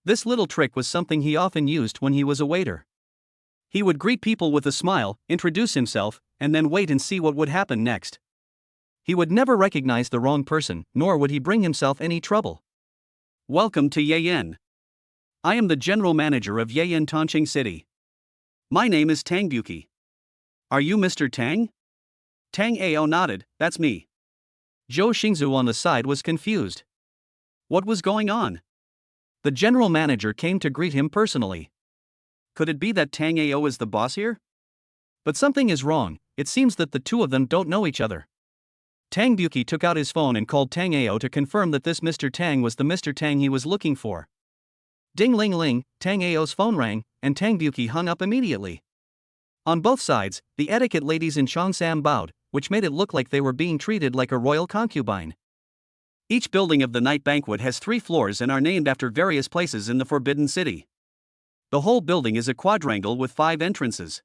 This little trick was something he often used when he was a waiter. He would greet people with a smile, introduce himself, and then wait and see what would happen next. He would never recognize the wrong person, nor would he bring himself any trouble. Welcome to Ye Yan. I am the general manager of Ye Yan Tongqing City. My name is Tang Buki. Are you Mr. Tang? Tang Ao nodded, that's me. Zhou Xingzu on the side was confused. What was going on? The general manager came to greet him personally. Could it be that Tang Ao is the boss here? But something is wrong, it seems that the 2 of them don't know each other. Tang Buki took out his phone and called Tang Ao to confirm that this Mr. Tang was the Mr. Tang he was looking for. Ding ling ling, Tang Ao's phone rang, and Tang Buki hung up immediately. On both sides, the etiquette ladies in Cheongsam bowed, which made it look like they were being treated like a royal concubine. Each building of the night banquet has 3 floors and are named after various places in the Forbidden City. The whole building is a quadrangle with 5 entrances.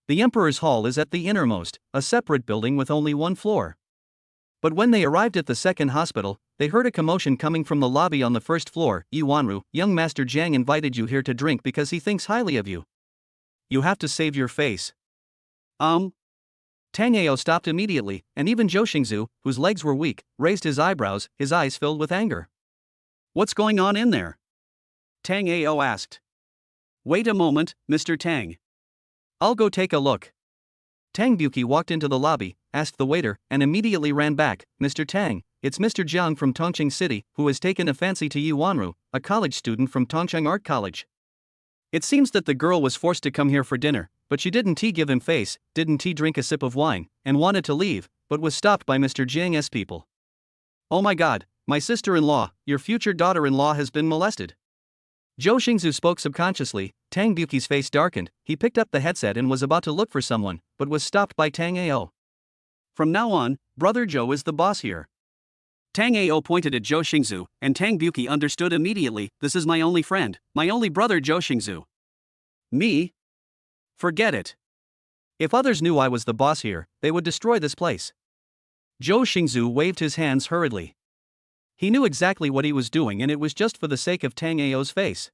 The Emperor's Hall is at the innermost, a separate building with only 1 floor. But when they arrived at the second hospital, they heard a commotion coming from the lobby on the 1st floor. Yuanru, young Master Jiang invited you here to drink because he thinks highly of you. You have to save your face. Tang Ao stopped immediately, and even Zhou Xingzu, whose legs were weak, raised his eyebrows, his eyes filled with anger. What's going on in there? Tang Ao asked. Wait a moment, Mr. Tang. I'll go take a look. Tang Buki walked into the lobby, asked the waiter, and immediately ran back. Mr. Tang, it's Mr. Jiang from Tongqing City, who has taken a fancy to Yuanru, a college student from Tongqing Art College. It seems that the girl was forced to come here for dinner, but she didn't give him face, didn't drink a sip of wine, and wanted to leave, but was stopped by Mr. Jiang's people. Oh my god, my sister-in-law, your future daughter-in-law has been molested. Zhou Xingzu spoke subconsciously. Tang Buki's face darkened. He picked up the headset and was about to look for someone, but was stopped by Tang Ao. From now on, Brother Zhou is the boss here. Tang Ao pointed at Zhou Xingzu, and Tang Buki understood immediately. This is my only friend, my only brother Zhou Xingzu. Me? Forget it. If others knew I was the boss here, they would destroy this place. Zhou Xingzu waved his hands hurriedly. He knew exactly what he was doing, and it was just for the sake of Tang Ao's face.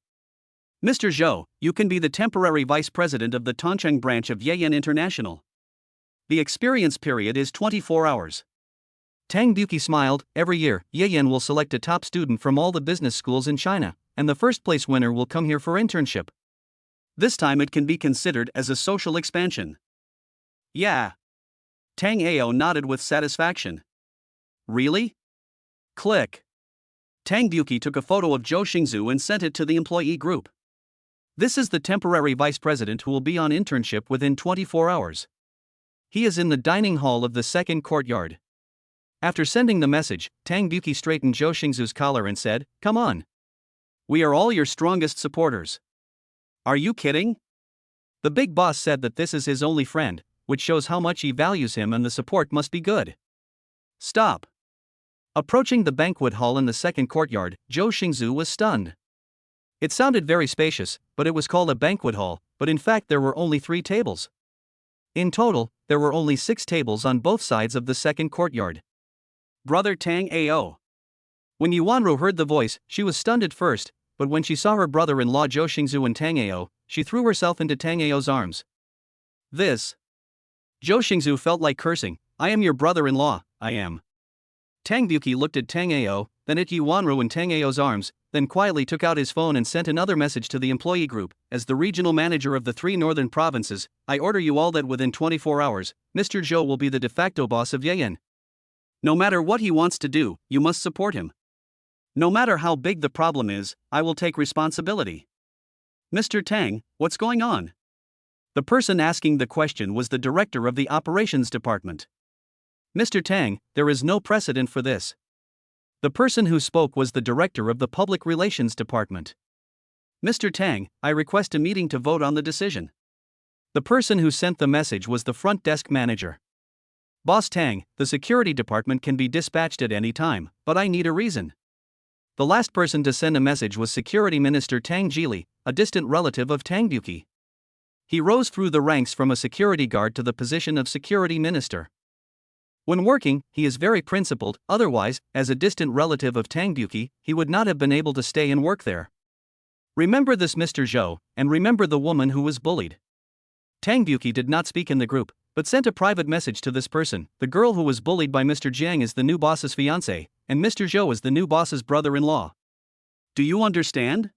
Mr. Zhou, you can be the temporary vice president of the Tongcheng branch of Yen International. The experience period is 24 hours. Tang Buki smiled. Every year, Yen will select a top student from all the business schools in China, and the first place winner will come here for internship. This time it can be considered as a social expansion. Yeah. Tang Ao nodded with satisfaction. Really? Click. Tang Buki took a photo of Zhou Xingzu and sent it to the employee group. This is the temporary vice president who will be on internship within 24 hours. He is in the dining hall of the second courtyard. After sending the message, Tang Buki straightened Zhou Xingzu's collar and said, "Come on. We are all your strongest supporters." Are you kidding? The big boss said that this is his only friend, which shows how much he values him, and the support must be good. Stop. Approaching the banquet hall in the second courtyard, Zhou Xingzu was stunned. It sounded very spacious, but it was called a banquet hall, but in fact there were only 3 tables. In total, there were only 6 tables on both sides of the second courtyard. Brother Tang Ao. When Yuanru heard the voice, she was stunned at first, but when she saw her brother-in-law Zhou Xingzu and Tang Ao, she threw herself into Tang Ao's arms. This. Zhou Xingzu felt like cursing. I am your brother-in-law, I am. Tang Buki looked at Tang Ao, then at Yuanru and Tang Ao's arms, then quietly took out his phone and sent another message to the employee group. As the regional manager of the 3 northern provinces, I order you all that within 24 hours, Mr. Zhou will be the de facto boss of Yen. No matter what he wants to do, you must support him. No matter how big the problem is, I will take responsibility. Mr. Tang, what's going on? The person asking the question was the director of the operations department. Mr. Tang, there is no precedent for this. The person who spoke was the director of the public relations department. Mr. Tang, I request a meeting to vote on the decision. The person who sent the message was the front desk manager. Boss Tang, the security department can be dispatched at any time, but I need a reason. The last person to send a message was Security Minister Tang Jili, a distant relative of Tang Buki. He rose through the ranks from a security guard to the position of security minister. When working, he is very principled, otherwise, as a distant relative of Tang Buki, he would not have been able to stay and work there. Remember this, Mr. Zhou, and remember the woman who was bullied. Tang Buki did not speak in the group, but sent a private message to this person. The girl who was bullied by Mr. Jiang is the new boss's fiancé, and Mr. Zhou is the new boss's brother-in-law. Do you understand?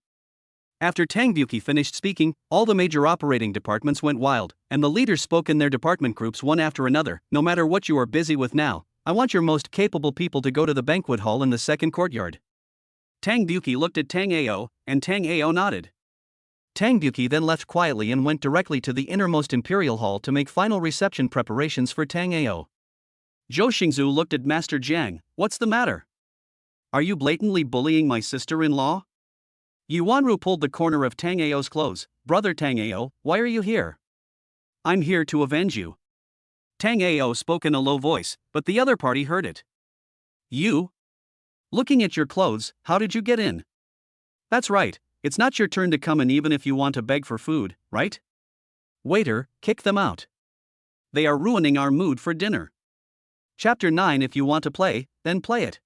After Tang Buki finished speaking, all the major operating departments went wild, and the leaders spoke in their department groups one after another. No matter what you are busy with now, I want your most capable people to go to the banquet hall in the second courtyard. Tang Buki looked at Tang Ao, and Tang Ao nodded. Tang Buki then left quietly and went directly to the innermost imperial hall to make final reception preparations for Tang Ao. Zhou Xingzu looked at Master Jiang. What's the matter? Are you blatantly bullying my sister-in-law? Yuanru pulled the corner of Tang Ao's clothes. Brother Tang Ao, why are you here? I'm here to avenge you. Tang Ao spoke in a low voice, but the other party heard it. You? Looking at your clothes, how did you get in? That's right, it's not your turn to come in even if you want to beg for food, right? Waiter, kick them out. They are ruining our mood for dinner. Chapter 9. If you want to play, then play it.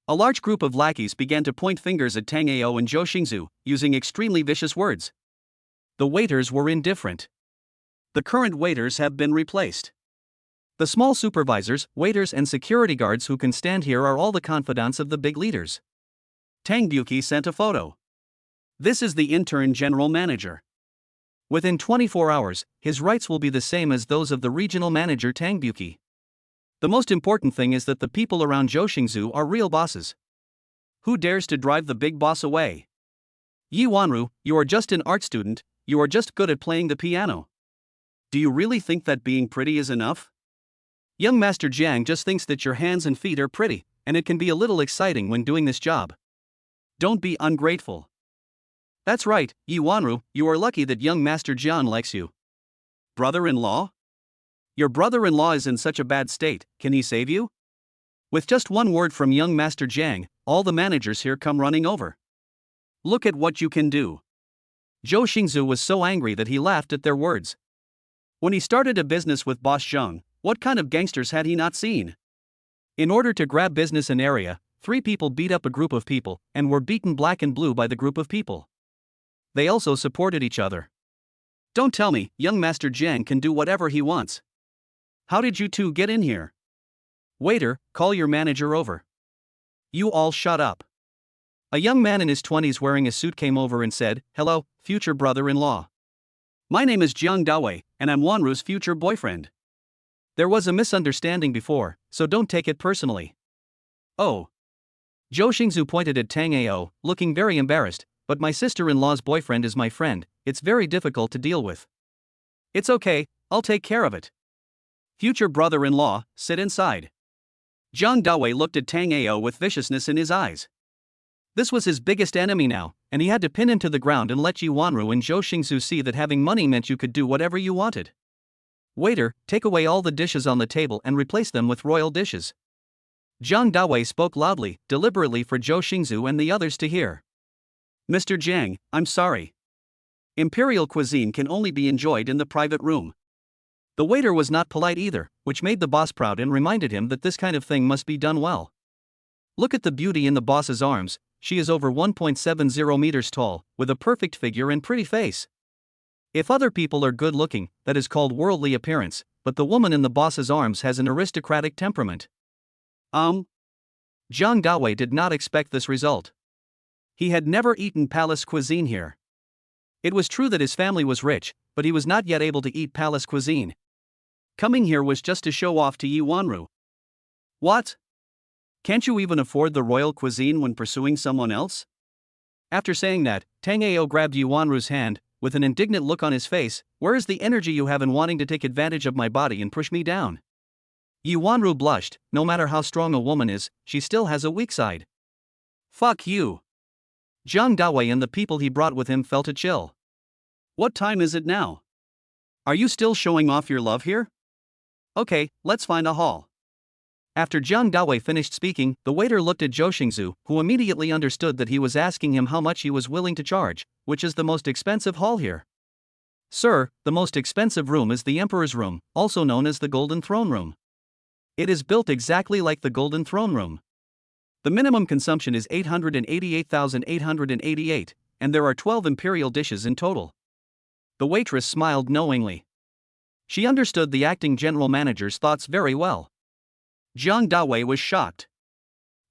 A large group of lackeys began to point fingers at Tang Ao and Zhou Xingzu, using extremely vicious words. The waiters were indifferent. The current waiters have been replaced. The small supervisors, waiters and security guards who can stand here are all the confidants of the big leaders. Tang Buki sent a photo. This is the intern general manager. Within 24 hours, his rights will be the same as those of the regional manager Tang Buki. The most important thing is that the people around Zhou Xingzu are real bosses. Who dares to drive the big boss away? Yi Wanru, you are just an art student, you are just good at playing the piano. Do you really think that being pretty is enough? Young Master Jiang just thinks that your hands and feet are pretty, and it can be a little exciting when doing this job. Don't be ungrateful. That's right, Yi Wanru, you are lucky that young Master Jian likes you. Brother-in-law? Your brother-in-law is in such a bad state, can he save you? With just one word from young Master Jiang, all the managers here come running over. Look at what you can do. Zhou Xingzu was so angry that he laughed at their words. When he started a business with boss Zheng, what kind of gangsters had he not seen? In order to grab business and area, 3 people beat up a group of people and were beaten black and blue by the group of people. They also supported each other. Don't tell me, young Master Jiang can do whatever he wants. How did you two get in here? Waiter, call your manager over. You all shut up. A young man in his 20s wearing a suit came over and said, "Hello, future brother-in-law. My name is Jang Dawi, and I'm Wanru's future boyfriend. There was a misunderstanding before, so don't take it personally." Oh. Zhou Xingzu pointed at Tango, looking very embarrassed, "But my sister-in-law's boyfriend is my friend, it's very difficult to deal with." It's okay, I'll take care of it. Future brother-in-law, sit inside. Jang Dawi looked at Tango with viciousness in his eyes. This was his biggest enemy now, and he had to pin him to the ground and let Yi Wanru and Zhou Xingzu see that having money meant you could do whatever you wanted. Waiter, take away all the dishes on the table and replace them with royal dishes. Jang Dawi spoke loudly, deliberately for Zhou Xingzu and the others to hear. Mr. Jiang, I'm sorry. Imperial cuisine can only be enjoyed in the private room. The waiter was not polite either, which made the boss proud and reminded him that this kind of thing must be done well. Look at the beauty in the boss's arms, she is over 1.70 meters tall, with a perfect figure and pretty face. If other people are good looking, that is called worldly appearance, but the woman in the boss's arms has an aristocratic temperament. Zhang Dawi did not expect this result. He had never eaten palace cuisine here. It was true that his family was rich, but he was not yet able to eat palace cuisine. Coming here was just to show off to Yi Wanru. What? Can't you even afford the royal cuisine when pursuing someone else? After saying that, Tango grabbed Yi Wanru's hand, with an indignant look on his face. Where is the energy you have in wanting to take advantage of my body and push me down? Yi Wanru blushed. No matter how strong a woman is, she still has a weak side. Fuck you. Jang Dawi and the people he brought with him felt a chill. What time is it now? Are you still showing off your love here? Okay, let's find a hall. After Jang Dawi finished speaking, the waiter looked at Zhou Xingzu, who immediately understood that he was asking him how much he was willing to charge, which is the most expensive hall here. Sir, the most expensive room is the Emperor's Room, also known as the Golden Throne Room. It is built exactly like the Golden Throne Room. The minimum consumption is 888,888, and there are 12 imperial dishes in total. The waitress smiled knowingly. She understood the acting general manager's thoughts very well. Jang Dawi was shocked.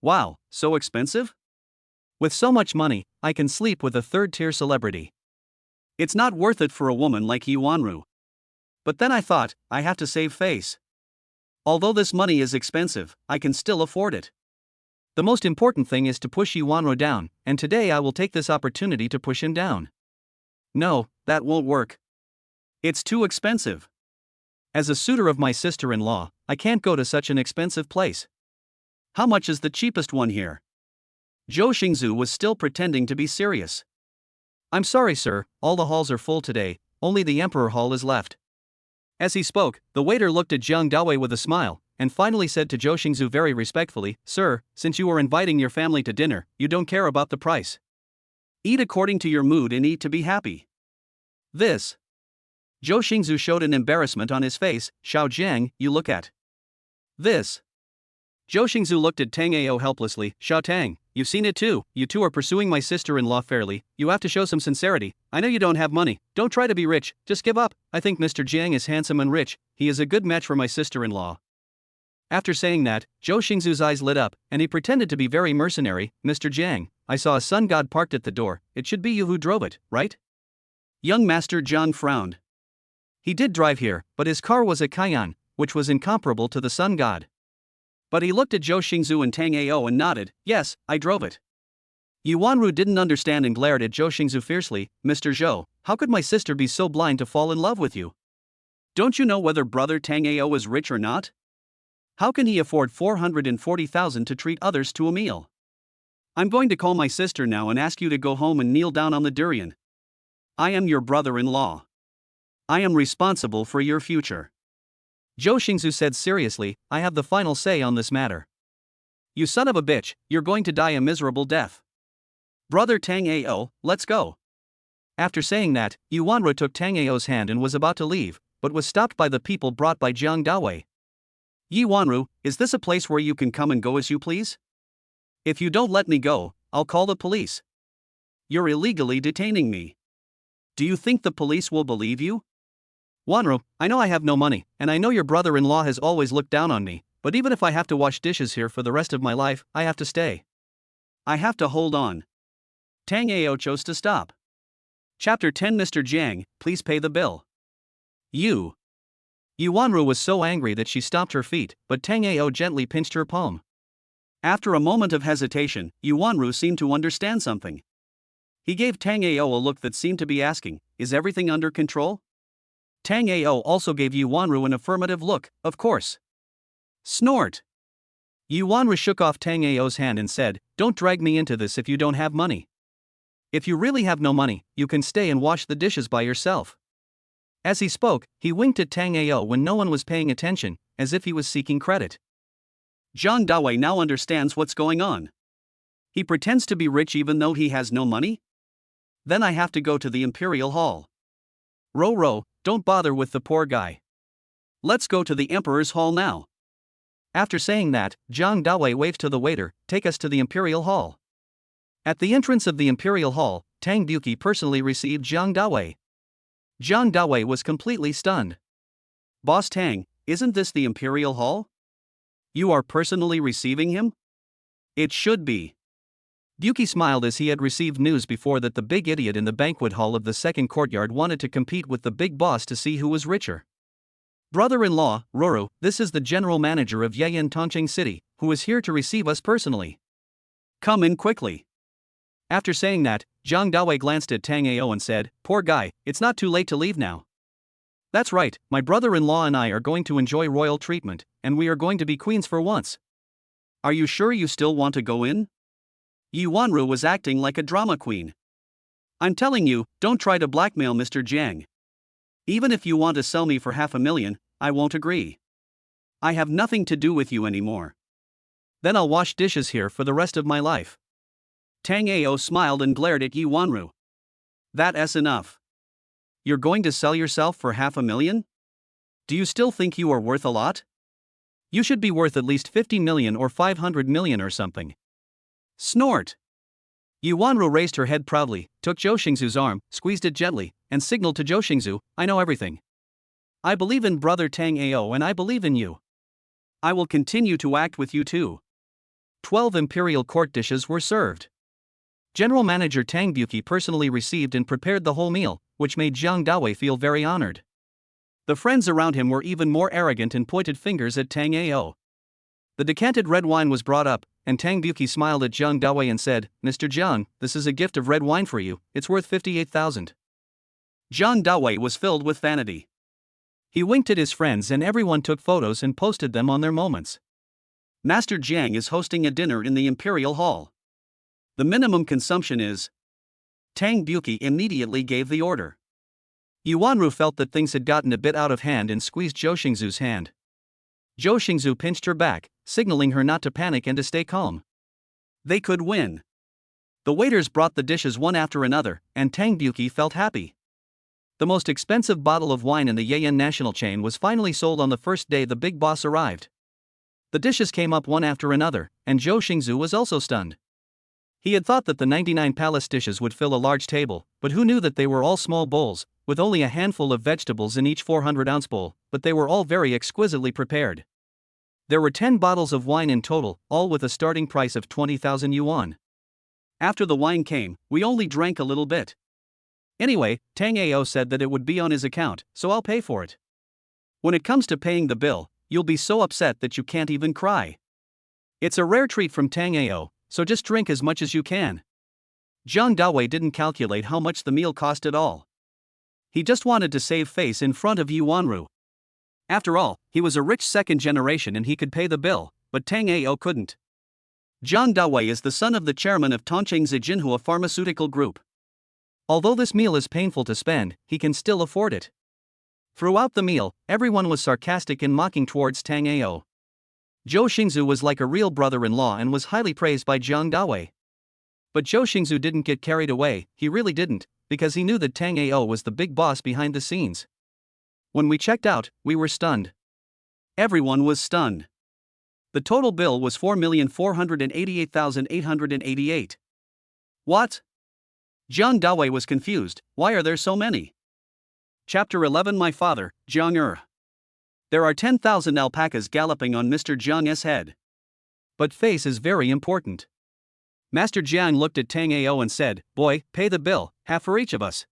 Wow, so expensive? With so much money, I can sleep with a third-tier celebrity. It's not worth it for a woman like Yi Wanru. But then I thought, I have to save face. Although this money is expensive, I can still afford it. The most important thing is to push Yi Wanru down, and today I will take this opportunity to push him down. No, that won't work. It's too expensive. As a suitor of my sister-in-law, I can't go to such an expensive place. How much is the cheapest one here? Zhou Xingzu was still pretending to be serious. I'm sorry, sir, all the halls are full today, only the Emperor Hall is left. As he spoke, the waiter looked at Jang Dawi with a smile, and finally said to Zhou Xingzu very respectfully, Sir, since you are inviting your family to dinner, you don't care about the price. Eat according to your mood and eat to be happy. This. Zhou Xingzu showed an embarrassment on his face. Xiao Jiang, you look at this. Zhou Xingzu looked at Tango helplessly. Xiao Tang, you've seen it too. You two are pursuing my sister-in-law fairly. You have to show some sincerity. I know you don't have money. Don't try to be rich. Just give up. I think Mr. Jiang is handsome and rich. He is a good match for my sister-in-law. After saying that, Zhou Xingzu's eyes lit up, and he pretended to be very mercenary. Mr. Jiang, I saw a sun god parked at the door. It should be you who drove it, right? Young Master Zhang frowned. He did drive here, but his car was a Cayenne, which was incomparable to the sun god. But he looked at Zhou Xingzu and Tango and nodded. Yes, I drove it. Yi Wanru didn't understand and glared at Zhou Xingzu fiercely. Mr. Zhou, how could my sister be so blind to fall in love with you? Don't you know whether brother Tango is rich or not? How can he afford 440,000 to treat others to a meal? I'm going to call my sister now and ask you to go home and kneel down on the durian. I am your brother-in-law. I am responsible for your future. Zhou Xingzu said seriously, I have the final say on this matter. You son of a bitch, you're going to die a miserable death. Brother Tang Ao, let's go. After saying that, Yu Wanru took Tang Ao's hand and was about to leave, but was stopped by the people brought by Jang Dawi. Yi Wanru, is this a place where you can come and go as you please? If you don't let me go, I'll call the police. You're illegally detaining me. Do you think the police will believe you? Wanru, I know I have no money, and I know your brother-in-law has always looked down on me, but even if I have to wash dishes here for the rest of my life, I have to stay. I have to hold on. Tang Ao chose to stop. Chapter 10 Mr. Jang, please pay the bill. Yu Wanru was so angry that she stomped her feet, but Tang Ao gently pinched her palm. After a moment of hesitation, Yu Wanru seemed to understand something. He gave Tang Ao a look that seemed to be asking, is everything under control? Tang Ao also gave Yu Wanru an affirmative look, of course. Snort. Yu Wanru shook off Tang Ao's hand and said, don't drag me into this if you don't have money. If you really have no money, you can stay and wash the dishes by yourself. As he spoke, he winked at Tang Ao when no one was paying attention, as if he was seeking credit. Zhang Dawi now understands what's going on. He pretends to be rich even though he has no money? Then I have to go to the Imperial Hall. Ro, don't bother with the poor guy. Let's go to the Emperor's Hall now. After saying that, Zhang Dawi waved to the waiter, take us to the Imperial Hall. At the entrance of the Imperial Hall, Tang Buki personally received Zhang Dawi. Zhang Dawi was completely stunned. Boss Tang, isn't this the Imperial Hall? You are personally receiving him? It should be. Buki smiled as he had received news before that the big idiot in the banquet hall of the second courtyard wanted to compete with the big boss to see who was richer. Brother-in-law, Roro, this is the general manager of Yayan Tongcheng City, who is here to receive us personally. Come in quickly. After saying that, Zhang Dawi glanced at Tang Ao and said, poor guy, it's not too late to leave now. That's right, my brother-in-law and I are going to enjoy royal treatment, and we are going to be queens for once. Are you sure you still want to go in? Yu Wanru was acting like a drama queen. I'm telling you, don't try to blackmail Mr. Jang. Even if you want to sell me for $500,000, I won't agree. I have nothing to do with you anymore. Then I'll wash dishes here for the rest of my life. Tang Ao smiled and glared at Yu Wanru. That's enough. You're going to sell yourself for $500,000? Do you still think you are worth a lot? You should be worth at least 50 million or 500 million or something. Snort. Yu Wanru raised her head proudly, took Zhou Xingzu's arm, squeezed it gently, and signaled to Zhou Xingzu, I know everything. I believe in brother Tang Ao and I believe in you. I will continue to act with you too. 12 imperial court dishes were served. General Manager Tang Buki personally received and prepared the whole meal, which made Zhang Dawi feel very honored. The friends around him were even more arrogant and pointed fingers at Tang Ao. The decanted red wine was brought up, and Tang Buki smiled at Zhang Dawi and said, Mr. Zhang, this is a gift of red wine for you, it's worth 58,000. Zhang Dawi was filled with vanity. He winked at his friends and everyone took photos and posted them on their moments. Master Jiang is hosting a dinner in the Imperial Hall. The minimum consumption is. Tang Buki immediately gave the order. Yu Wanru felt that things had gotten a bit out of hand and squeezed Zhou Xingzu's hand. Zhou Xingzu pinched her back, signaling her not to panic and to stay calm. They could win. The waiters brought the dishes one after another, and Tang Buki felt happy. The most expensive bottle of wine in the Yayan national chain was finally sold on the first day the big boss arrived. The dishes came up one after another, and Zhou Xingzu was also stunned. He had thought that the 99 palace dishes would fill a large table, but who knew that they were all small bowls, with only a handful of vegetables in each 400-ounce bowl, but they were all very exquisitely prepared. There were 10 bottles of wine in total, all with a starting price of 20,000 yuan. After the wine came, we only drank a little bit. Anyway, Tang Ao said that it would be on his account, so I'll pay for it. When it comes to paying the bill, you'll be so upset that you can't even cry. It's a rare treat from Tang Ao, so just drink as much as you can. Zhang Dawi didn't calculate how much the meal cost at all. He just wanted to save face in front of Yu Wanru. After all, he was a rich second generation and he could pay the bill, but Tango couldn't. Jang Dawi is the son of the chairman of Tongcheng Zijinhua Pharmaceutical Group. Although this meal is painful to spend, he can still afford it. Throughout the meal, everyone was sarcastic and mocking towards Tango. Zhou Xingzu was like a real brother-in-law and was highly praised by Jang Dawi. But Zhou Xingzu didn't get carried away, he really didn't, because he knew that Tango was the big boss behind the scenes. When we checked out, we were stunned. Everyone was stunned. The total bill was 4,488,888. What? Jang Dawi was confused. Why are there so many? Chapter 11. My father, Jiang. There are 10,000 alpacas galloping on Mr. Jiang's head. But face is very important. Master Jiang looked at Tango and said, "Boy, pay the bill, half for each of us."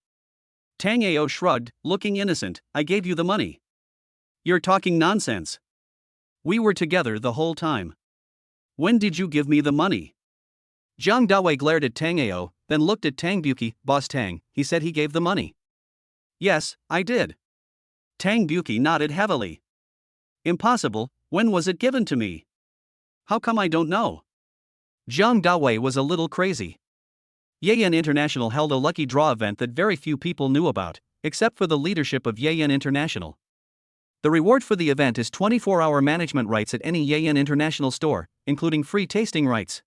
Tango shrugged, looking innocent. "I gave you the money." "You're talking nonsense. We were together the whole time. When did you give me the money?" Jang Dawi glared at Tango, then looked at Tang Buki. "Boss Tang, he said he gave the money." "Yes, I did." Tang Buki nodded heavily. "Impossible, when was it given to me? How come I don't know?" Jang Dawi was a little crazy. Yen International held a lucky draw event that very few people knew about, except for the leadership of Yen International. The reward for the event is 24-hour management rights at any Yen International store, including free tasting rights.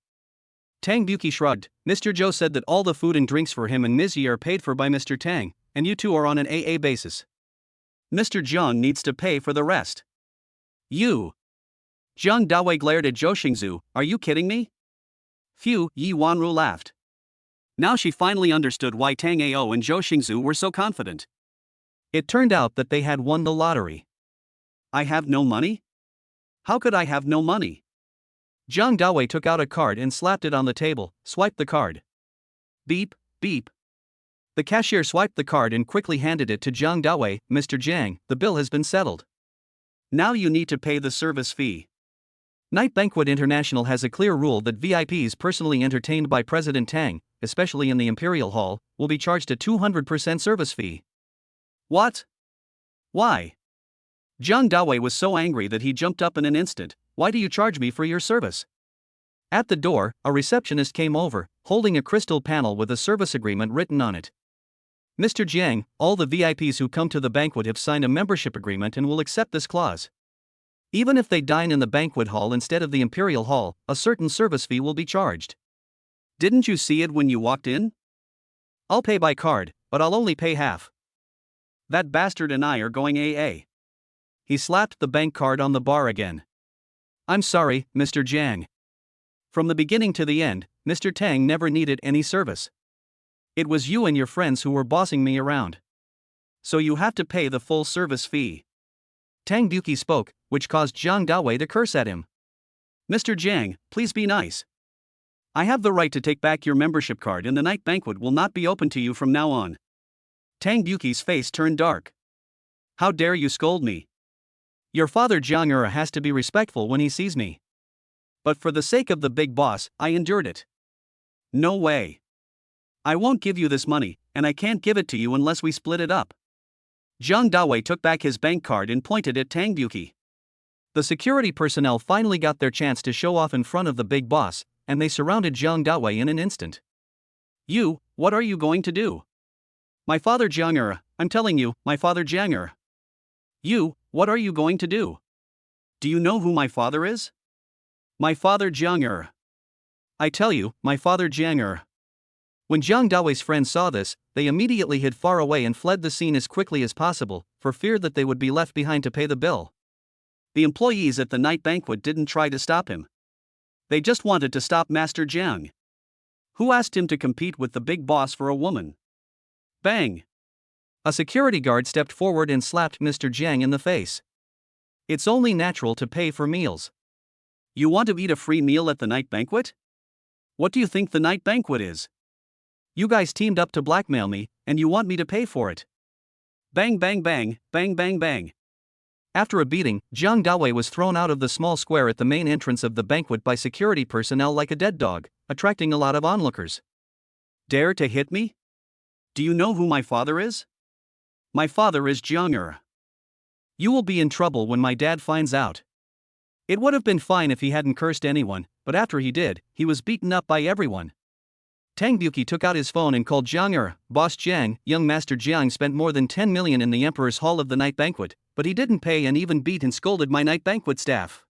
Tang Buki shrugged. "Mr. Zhou said that all the food and drinks for him and Ms. Yi are paid for by Mr. Tang, and you two are on an AA basis. Mr. Jiang needs to pay for the rest." "You?" Jang Dawi glared at Zhou Xingzu. "Are you kidding me?" Phew, Yi Wanru laughed. Now she finally understood why Tango and Zhou Xingzu were so confident. It turned out that they had won the lottery. "I have no money? How could I have no money?" Jang Dawi took out a card and slapped it on the table. "Swipe the card." Beep, beep. The cashier swiped the card and quickly handed it to Jang Dawi. "Mr. Jiang, the bill has been settled. Now you need to pay the service fee." Night Banquet International has a clear rule that VIPs personally entertained by President Tang, especially in the Imperial Hall, will be charged a 200% service fee. What? Why? Jang Dawi was so angry that he jumped up in an instant. "Why do you charge me for your service?" At the door, a receptionist came over, holding a crystal panel with a service agreement written on it. "Mr. Jiang, all the VIPs who come to the banquet have signed a membership agreement and will accept this clause. Even if they dine in the banquet hall instead of the Imperial Hall, a certain service fee will be charged. Didn't you see it when you walked in? I'll pay by card, but I'll only pay half. That bastard and I are going AA." He slapped the bank card on the bar again. "I'm sorry, Mr. Jiang. From the beginning to the end, Mr. Tang never needed any service. It was you and your friends who were bossing me around. So you have to pay the full service fee." Tang Buki spoke, which caused Jang Dawi to curse at him. "Mr. Jiang, please be nice. I have the right to take back your membership card and the night banquet will not be open to you from now on." Tang Buki's face turned dark. "How dare you scold me? Your father Jiang has to be respectful when he sees me. But for the sake of the big boss, I endured it. No way. I won't give you this money, and I can't give it to you unless we split it up." Jang Dawi took back his bank card and pointed at Tang Buki. The security personnel finally got their chance to show off in front of the big boss, and they surrounded Jang Dawi in an instant. "You, what are you going to do?" "My father Jiang, I'm telling you, my father Jiang." "You, what are you going to do? Do you know who my father is?" "My father Jiang." "I tell you, my father Jiang." When Jang Dawi's friends saw this, they immediately hid far away and fled the scene as quickly as possible, for fear that they would be left behind to pay the bill. The employees at the night banquet didn't try to stop him. They just wanted to stop Master Jiang. Who asked him to compete with the big boss for a woman? Bang! A security guard stepped forward and slapped Mr. Jiang in the face. "It's only natural to pay for meals. You want to eat a free meal at the night banquet? What do you think the night banquet is? You guys teamed up to blackmail me, and you want me to pay for it." Bang bang bang, bang bang bang. After a beating, Jang Dawi was thrown out of the small square at the main entrance of the banquet by security personnel like a dead dog, attracting a lot of onlookers. "Dare to hit me? Do you know who my father is?" "My father is Jiang." You will be in trouble when my dad finds out. It would have been fine if he hadn't cursed anyone, but after he did, he was beaten up by everyone. Tango took out his phone and called Jiang. Boss Jiang, young Master Jiang spent more than 10 million in the Emperor's Hall of the Night Banquet, but he didn't pay and even beat and scolded my night banquet staff.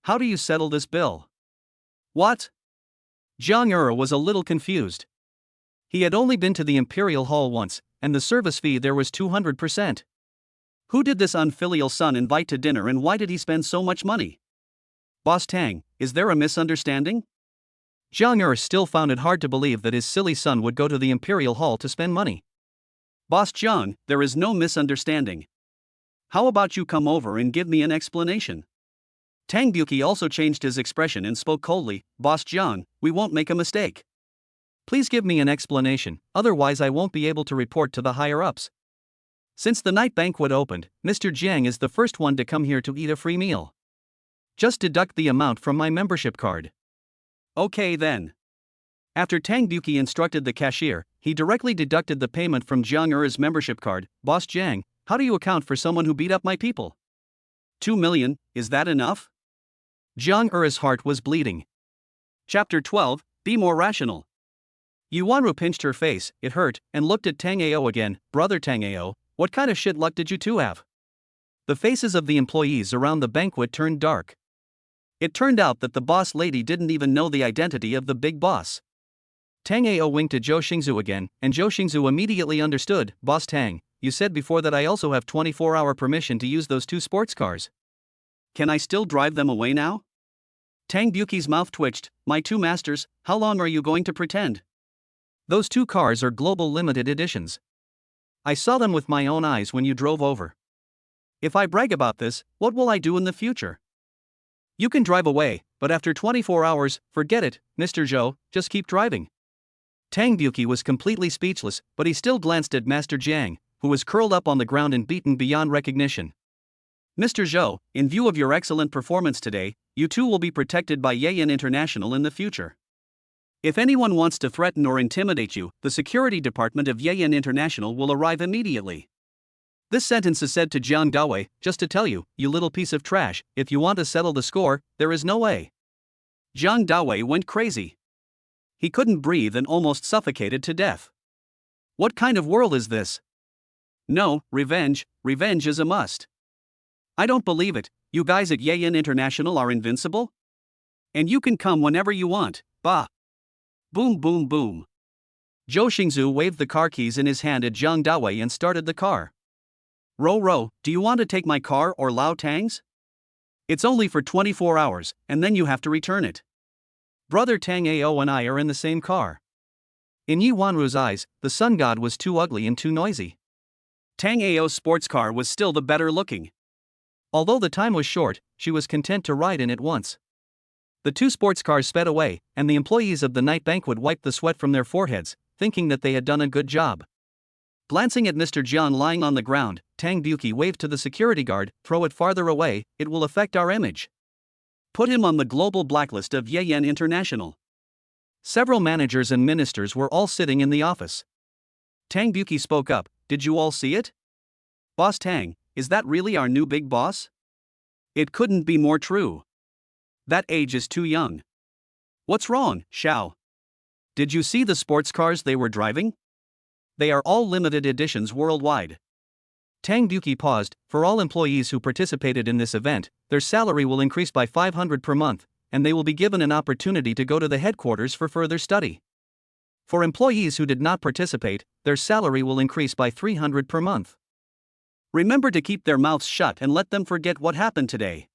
How do you settle this bill? What? Jiang was a little confused. He had only been to the Imperial Hall once, and the service fee there was 200%. Who did this unfilial son invite to dinner and why did he spend so much money? Boss Tang, is there a misunderstanding? Jiang still found it hard to believe that his silly son would go to the Imperial Hall to spend money. Boss Jiang, there is no misunderstanding. How about you come over and give me an explanation? Tango also changed his expression and spoke coldly. Boss Jiang, we won't make a mistake. Please give me an explanation, otherwise I won't be able to report to the higher-ups. Since the night banquet opened, Mr. Jiang is the first one to come here to eat a free meal. Just deduct the amount from my membership card. Okay then. After Tango instructed the cashier, he directly deducted the payment from Jiang's membership card. Boss Jiang, how do you account for someone who beat up my people? 2 million, is that enough? Jiang's heart was bleeding. Chapter 12, Be More Rational. Yuanru pinched her face, it hurt, and looked at Tango again. Brother Tango, what kind of shit luck did you two have? The faces of the employees around the banquet turned dark. It turned out that the boss lady didn't even know the identity of the big boss. Tango winked at Zhou Xingzu again, and Zhou Xingzu immediately understood. Boss Tang, you said before that I also have 24-hour permission to use those 2 sports cars. Can I still drive them away now? Tango's mouth twitched. My 2 masters, how long are you going to pretend? Those 2 cars are global limited editions. I saw them with my own eyes when you drove over. If I brag about this, what will I do in the future? You can drive away, but after 24 hours, forget it, Mr. Zhou, just keep driving. Tango was completely speechless, but he still glanced at Master Jiang, who was curled up on the ground and beaten beyond recognition. Mr. Zhou, in view of your excellent performance today, you two will be protected by Yen International in the future. If anyone wants to threaten or intimidate you, the security department of Yen International will arrive immediately. This sentence is said to Jang Dawi, just to tell you, you little piece of trash, if you want to settle the score, there is no way. Jang Dawi went crazy. He couldn't breathe and almost suffocated to death. What kind of world is this? No, revenge is a must. I don't believe it, you guys at Yen International are invincible? And you can come whenever you want, bah. Boom boom boom. Zhou Xingzu waved the car keys in his hand at Jang Dawi and started the car. Ro, do you want to take my car or Lao Tang's? It's only for 24 hours, and then you have to return it. Brother Tango and I are in the same car. In Yi Wanru's eyes, the sun god was too ugly and too noisy. Tango's sports car was still the better looking. Although the time was short, she was content to ride in it once. The 2 sports cars sped away, and the employees of the night banquet wiped the sweat from their foreheads, thinking that they had done a good job. Glancing at Mr. Jiang lying on the ground, Tango waved to the security guard, throw it farther away, it will affect our image. Put him on the global blacklist of Yen International. Several managers and ministers were all sitting in the office. Tango spoke up, did you all see it? Boss Tang, is that really our new big boss? It couldn't be more true. That age is too young. What's wrong, Xiao? Did you see the sports cars they were driving? They are all limited editions worldwide. Tango paused. For all employees who participated in this event, their salary will increase by 500 per month, and they will be given an opportunity to go to the headquarters for further study. For employees who did not participate, their salary will increase by 300 per month. Remember to keep their mouths shut and let them forget what happened today.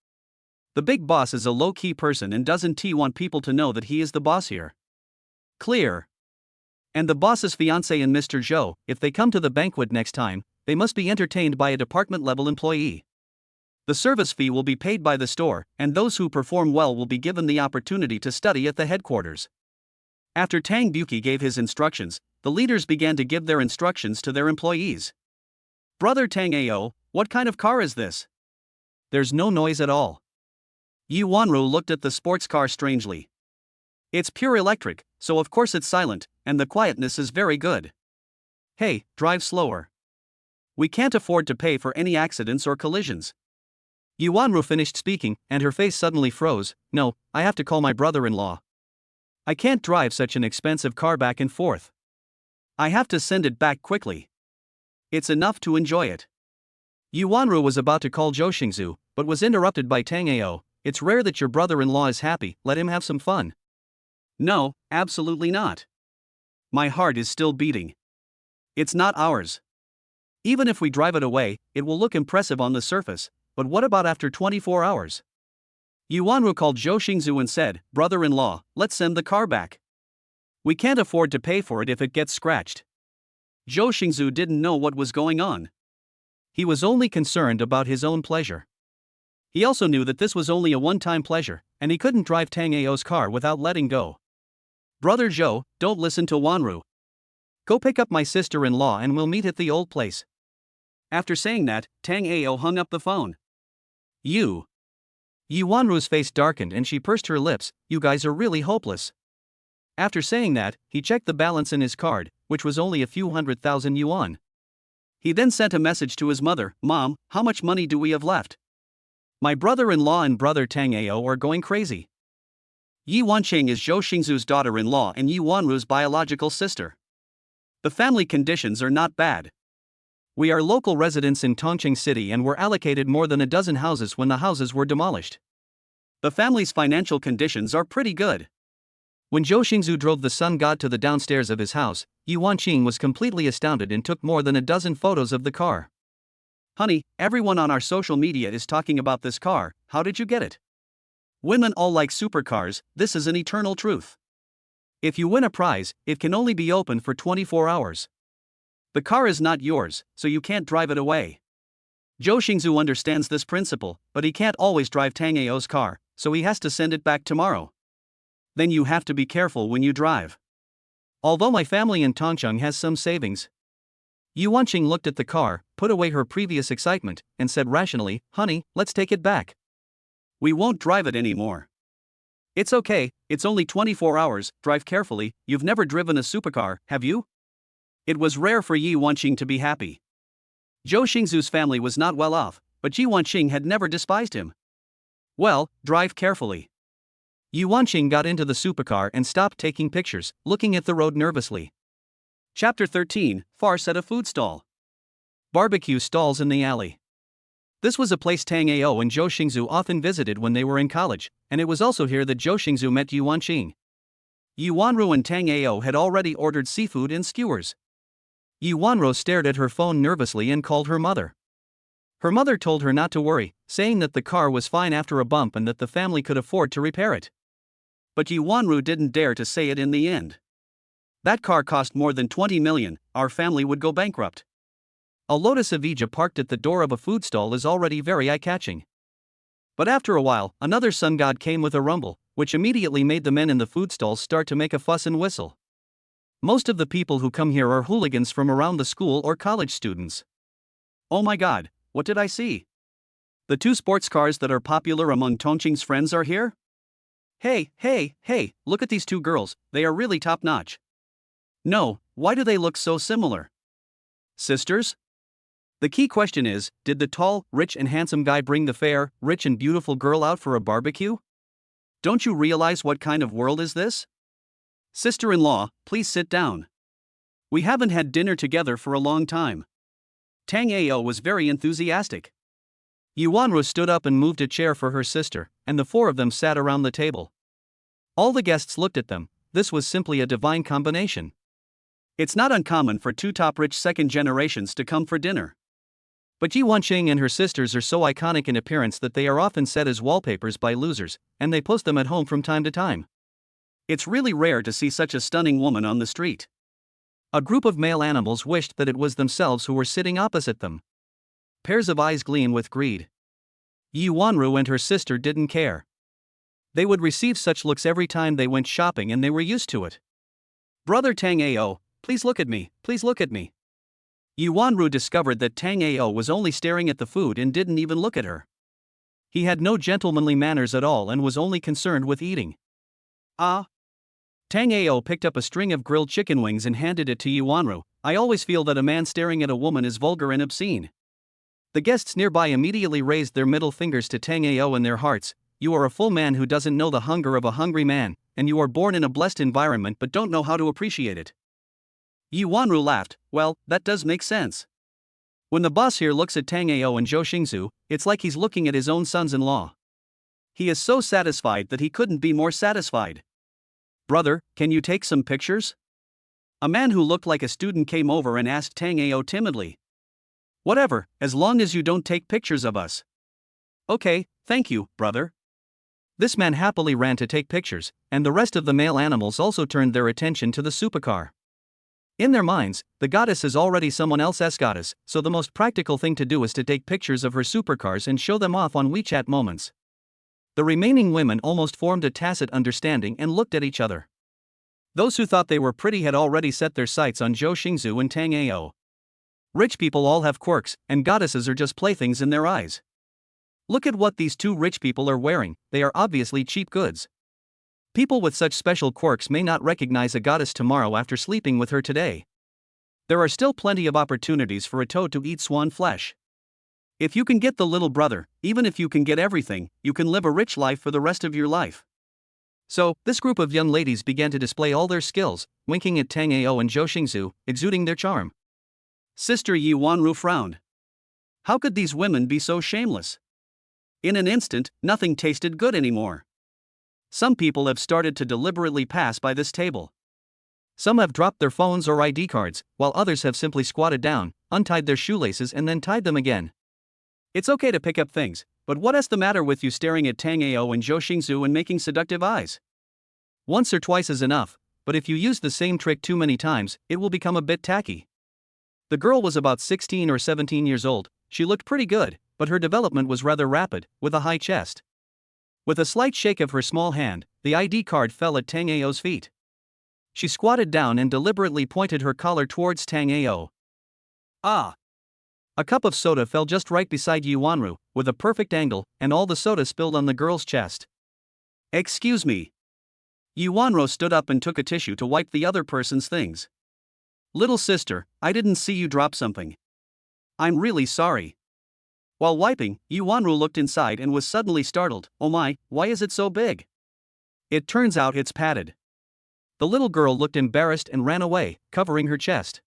The big boss is a low-key person and doesn't want people to know that he is the boss here. Clear. And the boss's fiancé and Mr. Zhou, if they come to the banquet next time, they must be entertained by a department-level employee. The service fee will be paid by the store, and those who perform well will be given the opportunity to study at the headquarters. After Tango gave his instructions, the leaders began to give their instructions to their employees. Brother Tango, what kind of car is this? There's no noise at all. Yi Wanru looked at the sports car strangely. It's pure electric, so of course it's silent, and the quietness is very good. Hey, drive slower. We can't afford to pay for any accidents or collisions.
Yuanru finished speaking, and her face suddenly froze. No, I have to call my brother-in-law. I can't drive such an expensive car back and forth.
I have to send it back quickly. It's enough to enjoy it.
Yuanru was about to call Zhou Xingzu, but was interrupted by Tango. It's rare that your brother-in-law is happy, let him have some fun.
No, absolutely not. My heart is still beating. It's not ours. Even if we drive it away, it will look impressive on the surface, but what about after 24 hours? Yuanru called Zhou Xingzu and said, "Brother-in-law, let's send the car back. We can't afford to pay for it if it gets scratched." Zhou Xingzu didn't know what was going on.
He was only concerned about his own pleasure. He also knew that this was only a one-time pleasure, and he couldn't drive Tang Ao's car without letting go.
"Brother Zhou, don't listen to Wanru.
Go pick up my sister-in-law and we'll meet at the old place."
After saying that, Tang Ao hung up the phone.
Yuanru's face darkened and she pursed her lips. You guys are really hopeless. After saying that, he checked the balance in his card, which was only a few 100,000 yuan.
He then sent a message to his mother, "Mom, how much money do we have left? My brother-in-law and brother Tang Ao are going crazy." Yi Wanqing is Zhou Xingzu's daughter-in-law and Yi Wanru's biological sister. The family conditions are not bad.
We are local residents in Tongqing City and were allocated more than a dozen houses when the houses were demolished.
The family's financial conditions are pretty good.
When Zhou Xingzu drove the sun god to the downstairs of his house, Yi Wanqing was completely astounded and took more than a dozen photos of the car.
"Honey, everyone on our social media is talking about this car, how did you get it? Women all like supercars, this is an eternal truth. If you win a prize, it can only be opened for 24 hours. The car is not yours, so you can't drive it away." Zhou Xingzu understands this principle, but he can't always drive Tang Ao's car, so he has to send it back tomorrow. "Then you have to be careful when you drive."
"Although my family in Tongqing has some savings." Yi Wanqing looked at the car, put away her previous excitement, and said rationally, "Honey, let's take it back.
We won't drive it anymore." "It's okay, it's only 24 hours, drive carefully, you've never driven a supercar, have you?" It was rare for Yi Wanqing to be happy. Zhou Xingzu's family was not well off, but Yi Wanqing had never despised him. "Well, drive carefully."
Yi Wanqing got into the supercar and stopped taking pictures, looking at the road nervously.
Chapter 13, Farce at a Food Stall.
Barbecue stalls in the alley. This was a place Tang Ao and Zhou Xingzu often visited when they were in college, and it was also here that Zhou Xingzu met Yi Wanqing.
Yi Wanru and Tang Ao had already ordered seafood and skewers.
Yi Wanru stared at her phone nervously and called her mother. Her mother told her not to worry, saying that the car was fine after a bump and that the family could afford to repair it.
But Yi Wanru didn't dare to say it in the end. "That car cost more than 20 million, our family would go bankrupt."
A Lotus Evija parked at the door of a food stall is already very eye-catching. But after a while, another sun god came with a rumble, which immediately made the men in the food stalls start to make a fuss and whistle. Most of the people who come here are hooligans from around the school or college students.
"Oh my god, what did I see? The two sports cars that are popular among Tongqing's friends are here? Hey, look at these two girls, they are really top-notch. No, why do they look so similar? Sisters?" The key question is, did the tall, rich and handsome guy bring the fair, rich and beautiful girl out for a barbecue? Don't you realize what kind of world is this? "Sister-in-law, please sit down. We haven't had dinner together for a long time." Tang Ao was very enthusiastic.
Yi Wanru stood up and moved a chair for her sister, and the four of them sat around the table. All the guests looked at them. This was simply a divine combination.
It's not uncommon for two top-rich second generations to come for dinner.
But Yi Wanqing and her sisters are so iconic in appearance that they are often set as wallpapers by losers, and they post them at home from time to time.
It's really rare to see such a stunning woman on the street.
A group of male animals wished that it was themselves who were sitting opposite them. Pairs of eyes gleam with greed. Yi Wanru and her sister didn't care. They would receive such looks every time they went shopping and they were used to it.
"Brother Tang Ao, please look at me, please look at me." Yi Wanru discovered that Tang Ao was only staring at the food and didn't even look at her.
He had no gentlemanly manners at all and was only concerned with eating.
"Ah." Tang Ao picked up a string of grilled chicken wings and handed it to Yi Wanru.
I always feel that a man staring at a woman is vulgar and obscene. The guests nearby immediately raised their middle fingers to Tango in their hearts. You are a full man who doesn't know the hunger of a hungry man, and you are born in a blessed environment but don't know how to appreciate it. Yi Wanru laughed. Well, that does make sense. When the boss here looks at Tango and Zhou Xingzu, it's like he's looking at his own sons-in-law. He is so satisfied that he couldn't be more satisfied. Brother, can you take some pictures? A man who looked like a student came over and asked Tango timidly. Whatever, as long as you don't take pictures of us. Okay, thank you, brother. This man happily ran to take pictures, and the rest of the male animals also turned their attention to the supercar. In their minds, the goddess is already someone else's goddess, so the most practical thing to do is to take pictures of her supercars and show them off on WeChat moments. The remaining women almost formed a tacit understanding and looked at each other. Those who thought they were pretty had already set their sights on Zhou Xingzu and Tango. Rich people all have quirks, and goddesses are just playthings in their eyes. Look at what these two rich people are wearing, they are obviously cheap goods. People with such special quirks may not recognize a goddess tomorrow after sleeping with her today. There are still plenty of opportunities for a toad to eat swan flesh. If you can get the little brother, even if you can get everything, you can live a rich life for the rest of your life. So, this group of young ladies began to display all their skills, winking at Tango and Zhou Xingzu, exuding their charm. Sister Yi Wanru frowned. How could these women be so shameless? In an instant, nothing tasted good anymore. Some people have started to deliberately pass by this table. Some have dropped their phones or ID cards, while others have simply squatted down, untied their shoelaces and then tied them again. It's okay to pick up things, but what is the matter with you staring at Tango and Zhou Xingzu and making seductive eyes? Once or twice is enough, but if you use the same trick too many times, it will become a bit tacky. The girl was about 16 or 17 years old. She looked pretty good, but her development was rather rapid, with a high chest. With a slight shake of her small hand, the ID card fell at Tango's feet. She squatted down and deliberately pointed her collar towards Tango. Ah! A cup of soda fell just right beside Yi Wanru, with a perfect angle, and all the soda spilled on the girl's chest. Excuse me. Yi Wanru stood up and took a tissue to wipe the other person's things. Little sister, I didn't see you drop something. I'm really sorry. While wiping, Yi Wanru looked inside and was suddenly startled. Oh my, why is it so big? It turns out it's padded. The little girl looked embarrassed and ran away, covering her chest.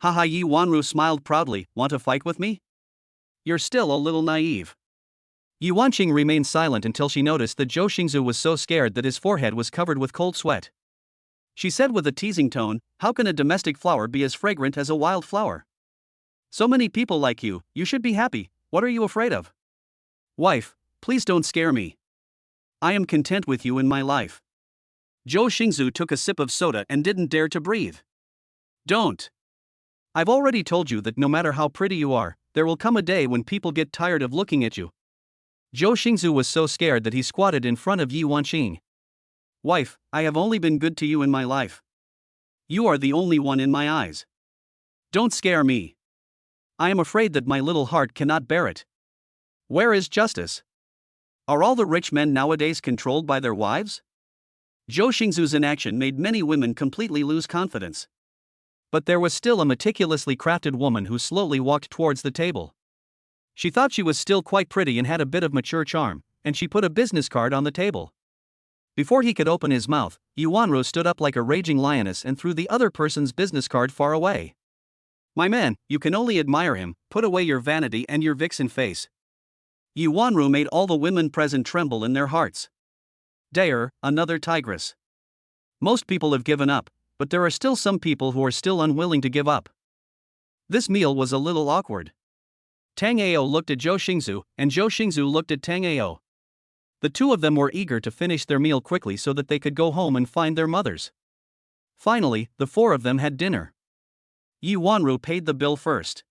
Haha, Yi Wanru smiled proudly. Want to fight with me? You're still a little naive. Yi Wanqing remained silent until she noticed that Zhou Xingzu was so scared that his forehead was covered with cold sweat. She said with a teasing tone, how can a domestic flower be as fragrant as a wild flower? So many people like you, you should be happy. What are you afraid of? Wife, please don't scare me. I am content with you in my life. Zhou Xingzu took a sip of soda and didn't dare to breathe. Don't. I've already told you that no matter how pretty you are, there will come a day when people get tired of looking at you. Zhou Xingzu was so scared that he squatted in front of Yi Wanqing. Wife, I have only been good to you in my life. You are the only one in my eyes. Don't scare me. I am afraid that my little heart cannot bear it. Where is justice? Are all the rich men nowadays controlled by their wives? Zhou Xingzu's inaction made many women completely lose confidence. But there was still a meticulously crafted woman who slowly walked towards the table. She thought she was still quite pretty and had a bit of mature charm, and she put a business card on the table. Before he could open his mouth, Yi Wanru stood up like a raging lioness and threw the other person's business card far away. My man, you can only admire him, put away your vanity and your vixen face. Yi Wanru made all the women present tremble in their hearts. Dare, another tigress. Most people have given up, but there are still some people who are still unwilling to give up. This meal was a little awkward. Tango looked at Zhou Xingzu, and Zhou Xingzu looked at Tango. The two of them were eager to finish their meal quickly so that they could go home and find their mothers. Finally, the four of them had dinner. Yi Wanru paid the bill first.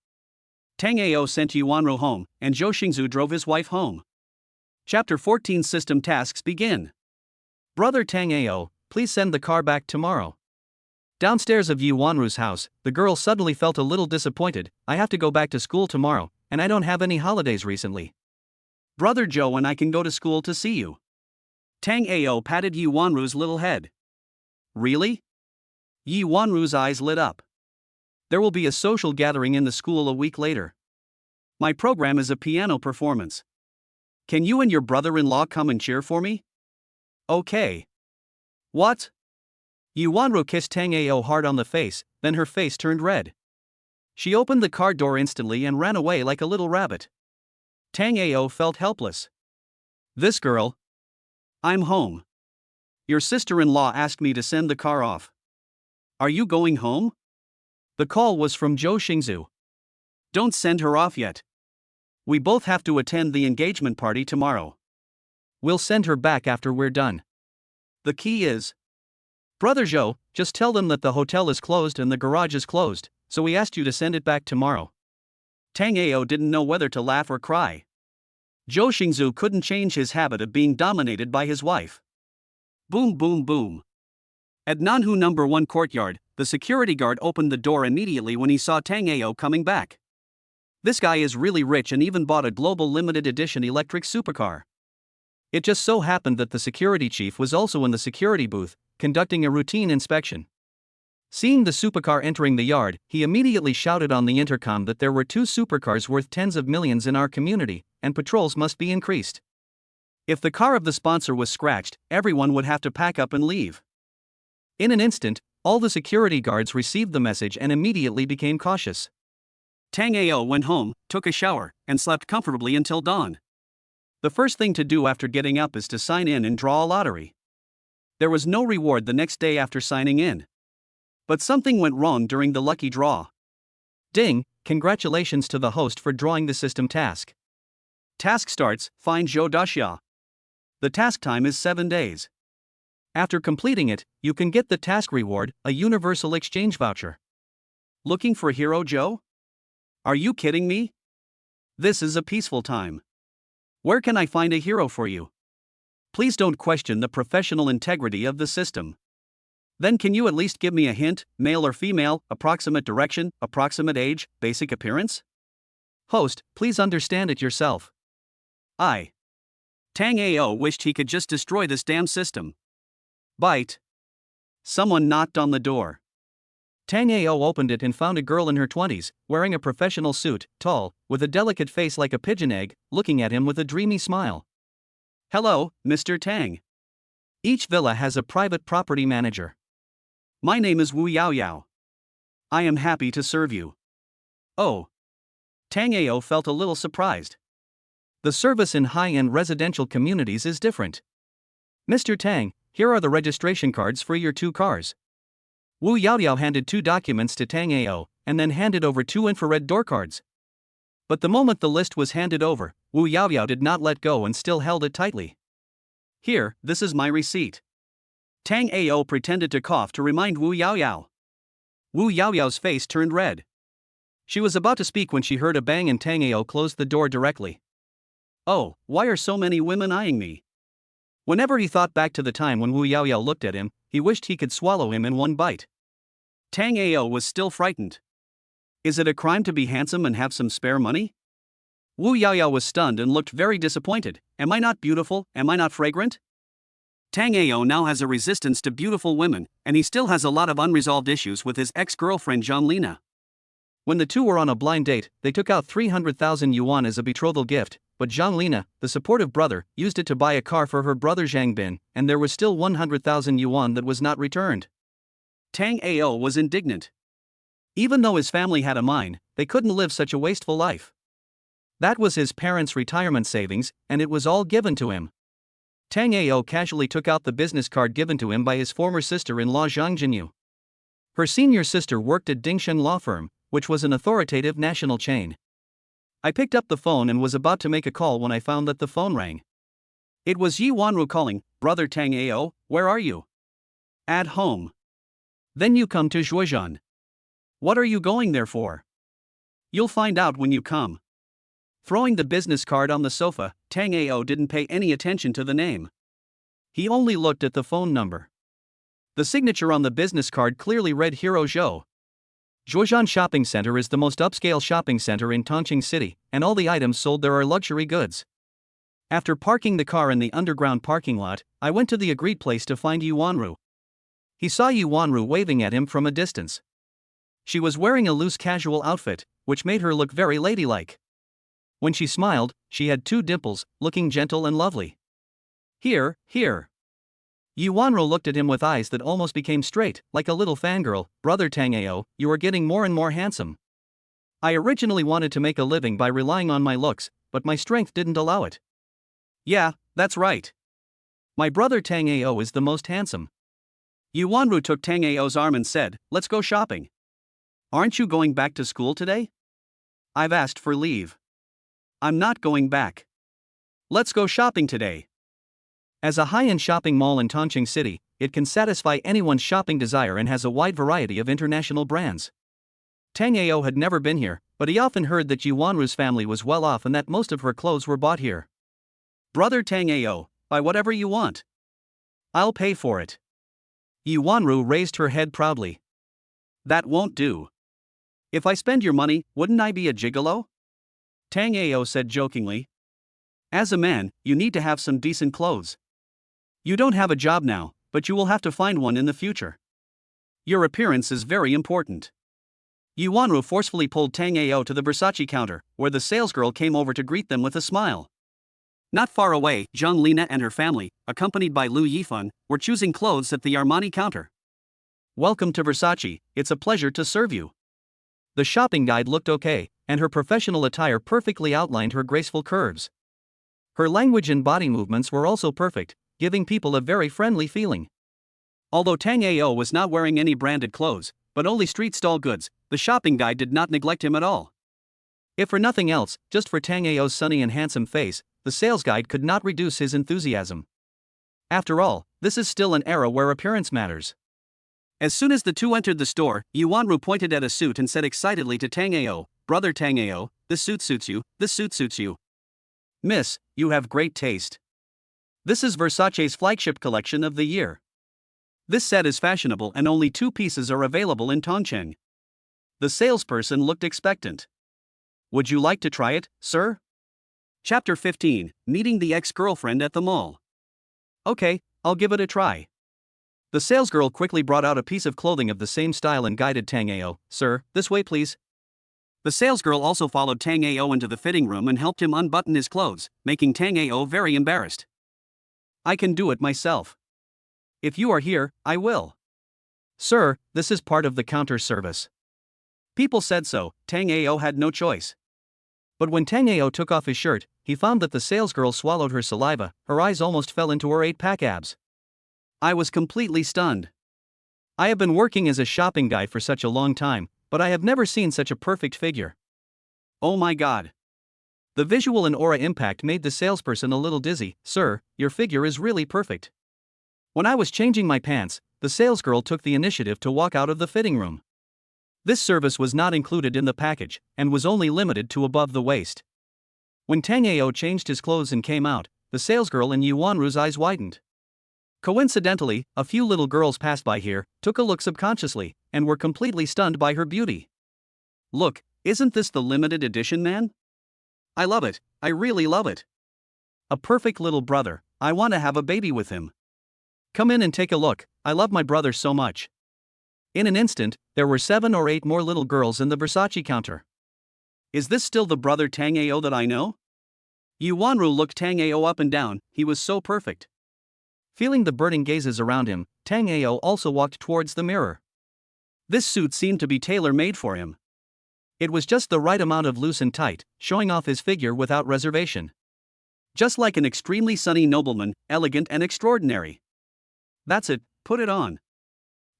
Tango sent Yi Wanru home, and Zhou Xingzu drove his wife home. Chapter 14 System Tasks begin. Brother Tango, please send the car back tomorrow. Downstairs of Yi Wanru's house, the girl suddenly felt a little disappointed. I have to go back to school tomorrow, and I don't have any holidays recently. Brother Zhou and I can go to school to see you. Tango patted Yi Wanru's little head. Really? Yi Wanru's eyes lit up.
There will be a social gathering in the school a week later. My program is a piano performance. Can you and your brother-in-law come and cheer for me? Okay. What? Yuanru kissed Tang Ao hard on the face, then her face turned red. She opened the car door instantly and ran away like a little rabbit. Tang Ao felt helpless. This girl? I'm home. Your sister-in-law asked me to send the car off. Are you going home? The call was from Zhou Xingzu. Don't send her off yet. We both have to attend the engagement party tomorrow. We'll send her back after we're done. The key is... Brother Zhou, just tell them that the hotel is closed and the garage is closed, so we asked you to send it back tomorrow. Tang Ao didn't know whether to laugh or cry. Zhou Xingzu couldn't change his habit of being dominated by his wife. Boom boom boom. At Nanhu No. 1 courtyard, the security guard opened the door immediately when he saw Tang Ao coming back. This guy is really rich and even bought a global limited edition electric supercar. It just so happened that the security chief was also in the security booth, conducting a routine inspection. Seeing the supercar entering the yard, he immediately shouted on the intercom that there were 2 supercars worth tens of millions in our community, and patrols must be increased. If the car of the sponsor was scratched, everyone would have to pack up and leave. In an instant, all the security guards received the message and immediately became cautious. Tang Ao went home, took a shower, and slept comfortably until dawn. The first thing to do after getting up is to sign in and draw a lottery. There was no reward the next day after signing in. But something went wrong during the lucky draw. Ding, congratulations to the host for drawing the system task. Task starts, find Zhou Daxia. The task time is 7 days. After completing it, you can get the task reward, a universal exchange voucher. Looking for Hero Joe? Are you kidding me? This is a peaceful time. Where can I find a hero for you? Please don't question the professional integrity of the system. Then can you at least give me a hint, male or female, approximate direction, approximate age, basic appearance? Host, please understand it yourself. Tang Ao wished he could just destroy this damn system. Bite. Someone knocked on the door. Tang Ao opened it and found a girl in her 20s, wearing a professional suit, tall, with a delicate face like a pigeon egg, looking at him with a dreamy smile. Hello, Mr. Tang. Each villa has a private property manager. My name is Wu Yaoyao. I am happy to serve you. Oh. Tang Ao felt a little surprised. The service in high-end residential communities is different. Mr. Tang, here are the registration cards for your 2 cars. Wu Yaoyao handed 2 documents to Tang Ao, and then handed over 2 infrared door cards. But the moment the list was handed over, Wu Yaoyao did not let go and still held it tightly. Here, this is my receipt. Tang Ao pretended to cough to remind Wu Yaoyao. Wu Yaoyao's face turned red. She was about to speak when she heard a bang and Tang Ao closed the door directly. Oh, why are so many women eyeing me? Whenever he thought back to the time when Wu Yaoyao looked at him, he wished he could swallow him in one bite. Tang Ao was still frightened. Is it a crime to be handsome and have some spare money? Wu Yaoyao was stunned and looked very disappointed. Am I not beautiful? Am I not fragrant? Tang Ao now has a resistance to beautiful women, and he still has a lot of unresolved issues with his ex-girlfriend Zhang Lina. When the two were on a blind date, they took out 300,000 yuan as a betrothal gift, but Zhang Lina, the supportive brother, used it to buy a car for her brother Zhang Bin, and there was still 100,000 yuan that was not returned. Tang Ao was indignant. Even though his family had a mine, they couldn't live such a wasteful life. That was his parents' retirement savings, and it was all given to him. Tang Ao casually took out the business card given to him by his former sister-in-law Zhang Jinyu. Her senior sister worked at Dingsheng Law Firm, which was an authoritative national chain. I picked up the phone and was about to make a call when I found that the phone rang. It was Yi Wanru calling. Brother Tang Ao, where are you? At home. Then you come to Zhuozhan. What are you going there for? You'll find out when you come. Throwing the business card on the sofa, Tang Ao didn't pay any attention to the name. He only looked at the phone number. The signature on the business card clearly read Hero Zhou. Zhuozhan Shopping Center is the most upscale shopping center in Tongqing City, and all the items sold there are luxury goods. After parking the car in the underground parking lot, I went to the agreed place to find Yi Wanru. He saw Yi Wanru waving at him from a distance.
She was wearing a loose casual outfit, which made her look very ladylike. When she smiled, she had 2 dimples, looking gentle and lovely. Here, here. Yuanru looked at him with eyes that almost became straight, like a little fangirl. Brother Tango, you are getting more and more handsome. I originally wanted to make a living by relying on my looks, but my strength didn't allow it.
Yeah, that's right.
My brother Tango is the most handsome.
Yuanru took Tango's arm and said, let's go shopping. Aren't you going back to school today? I've asked for leave. I'm not going back. Let's go shopping today.
As a high-end shopping mall in Tongcheng City, it can satisfy anyone's shopping desire and has a wide variety of international brands. Tango had never been here, but he often heard that Yuanru's family was well off and that most of her clothes were bought here.
Brother Tango, buy whatever you want.
I'll pay for it. Yuanru raised her head proudly.
That won't do. If I spend your money, wouldn't I be a gigolo? Tango said jokingly. As a man, you need to have some decent clothes. You don't have a job now, but you will have to find one in the future. Your appearance is very important. Yuanru forcefully pulled Tango to the Versace counter, where the salesgirl came over to greet them with a smile. Not far away, Zhang Lina and her family, accompanied by Lu Yifan, were choosing clothes at the Armani counter.
Welcome to Versace, it's a pleasure to serve you. The shopping guide looked okay, and her professional attire perfectly outlined her graceful curves. Her language and body movements were also perfect, giving people a very friendly feeling.
Although Tango was not wearing any branded clothes, but only street stall goods, the shopping guide did not neglect him at all.
If for nothing else, just for Tango's sunny and handsome face, the sales guide could not reduce his enthusiasm. After all, this is still an era where appearance matters.
As soon as the two entered the store, Yuanru pointed at a suit and said excitedly to Tango, Brother Tango, this suit suits you, this suit suits you. Miss, you have great taste. This is Versace's flagship collection of the year. This set is fashionable and only 2 pieces are available in Tongcheng. The salesperson looked expectant. Would you like to try it, sir? Chapter 15, Meeting the Ex-Girlfriend at the Mall.
Okay, I'll give it a try. The salesgirl quickly brought out a piece of clothing of the same style and guided Tango, Sir, this way please.
The salesgirl also followed Tango into the fitting room and helped him unbutton his clothes, making Tango very embarrassed.
I can do it myself. If you are here, I will. Sir, this is part of the counter service.
People said so, Tango had no choice.
But when Tango took off his shirt, he found that the salesgirl swallowed her saliva, her eyes almost fell into her 8-pack abs.
I was completely stunned.
I have been working as a shopping guide for such a long time, but I have never seen such a perfect figure.
Oh my god.
The visual and aura impact made the salesperson a little dizzy. Sir, your figure is really perfect. When I was changing my pants, the salesgirl took the initiative to walk out of the fitting room. This service was not included in the package, and was only limited to above the waist. When Tango changed his clothes and came out, the salesgirl in Yuanru's eyes widened. Coincidentally, a few little girls passed by here, took a look subconsciously, and were completely stunned by her beauty.
Look, isn't this the limited edition, man? I love it, I really love it.
A perfect little brother, I want to have a baby with him. Come in and take a look, I love my brother so much. In an instant, there were 7 or 8 more little girls in the Versace counter.
Is this still the brother Tango that I know? Yuanru looked Tango up and down, he was so perfect.
Feeling the burning gazes around him, Tango also walked towards the mirror.
This suit seemed to be tailor-made for him.
It was just the right amount of loose and tight, showing off his figure without reservation.
Just like an extremely sunny nobleman, elegant and extraordinary. That's it, put it on.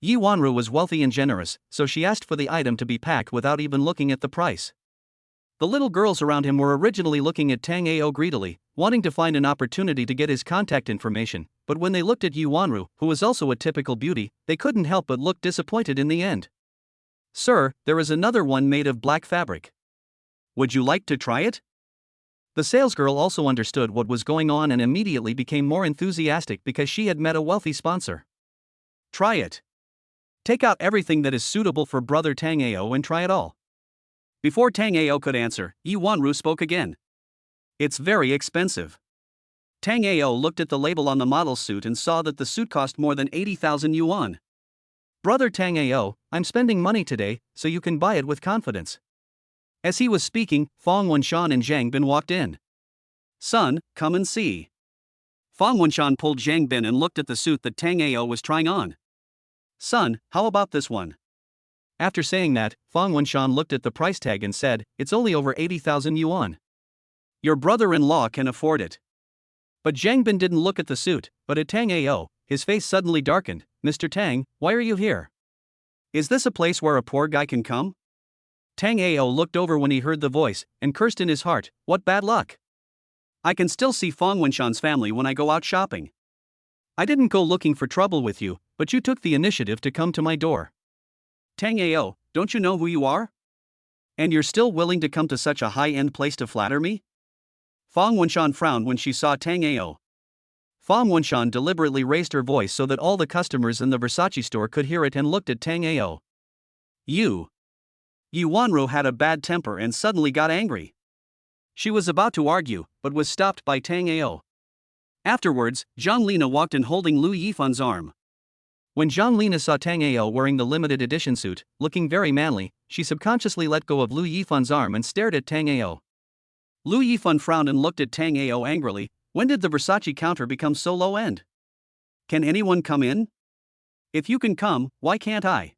Yuanru was wealthy and generous, so she asked for the item to be packed without even looking at the price. The little girls around him were originally looking at Tango greedily, wanting to find an opportunity to get his contact information, but when they looked at Yuanru, who was also a typical beauty, they couldn't help but look disappointed in the end. Sir, there is another one made of black fabric.
Would you like to try it?
The salesgirl also understood what was going on and immediately became more enthusiastic because she had met a wealthy sponsor.
Try it. Take out everything that is suitable for brother Tango and try it all. Before Tango could answer, Yuanru spoke again. It's very expensive. Tango looked at the label on the model's suit and saw that the suit cost more than 80,000 yuan.
Brother Tango, I'm spending money today, so you can buy it with confidence. As he was speaking, Fong Wenshan and Zhang Bin walked in.
Son, come and see. Fong Wenshan pulled Zhang Bin and looked at the suit that Tang Ao was trying on. Son, how about this one?
After saying that, Fong Wenshan looked at the price tag and said, it's only over 80,000 yuan.
Your brother-in-law can afford it.
But Zhang Bin didn't look at the suit, but at Tang Ao. His face suddenly darkened. Mr. Tang, why are you here?
Is this a place where a poor guy can come?
Tang Ao looked over when he heard the voice, and cursed in his heart, what bad luck.
I can still see Fong Wenshan's family when I go out shopping.
I didn't go looking for trouble with you, but you took the initiative to come to my door.
Tang Ao, don't you know who you are? And you're still willing to come to such a high-end place to flatter me? Fong Wenshan frowned when she saw Tang Ao.
Fong Wenshan deliberately raised her voice so that all the customers in the Versace store could hear it and looked at Tang Ao.
Yu Wanru had a bad temper and suddenly got angry. She was about to argue, but was stopped by Tang Ao. Afterwards, Zhang Lina walked in holding Lu Yifan's arm.
When Zhang Lina saw Tang Ao wearing the limited edition suit, looking very manly, she subconsciously let go of Lu Yifan's arm and stared at Tang Ao.
Lu Yifan frowned and looked at Tang Ao angrily. When did the Versace counter become so low-end? Can anyone come in? If you can come, why can't I?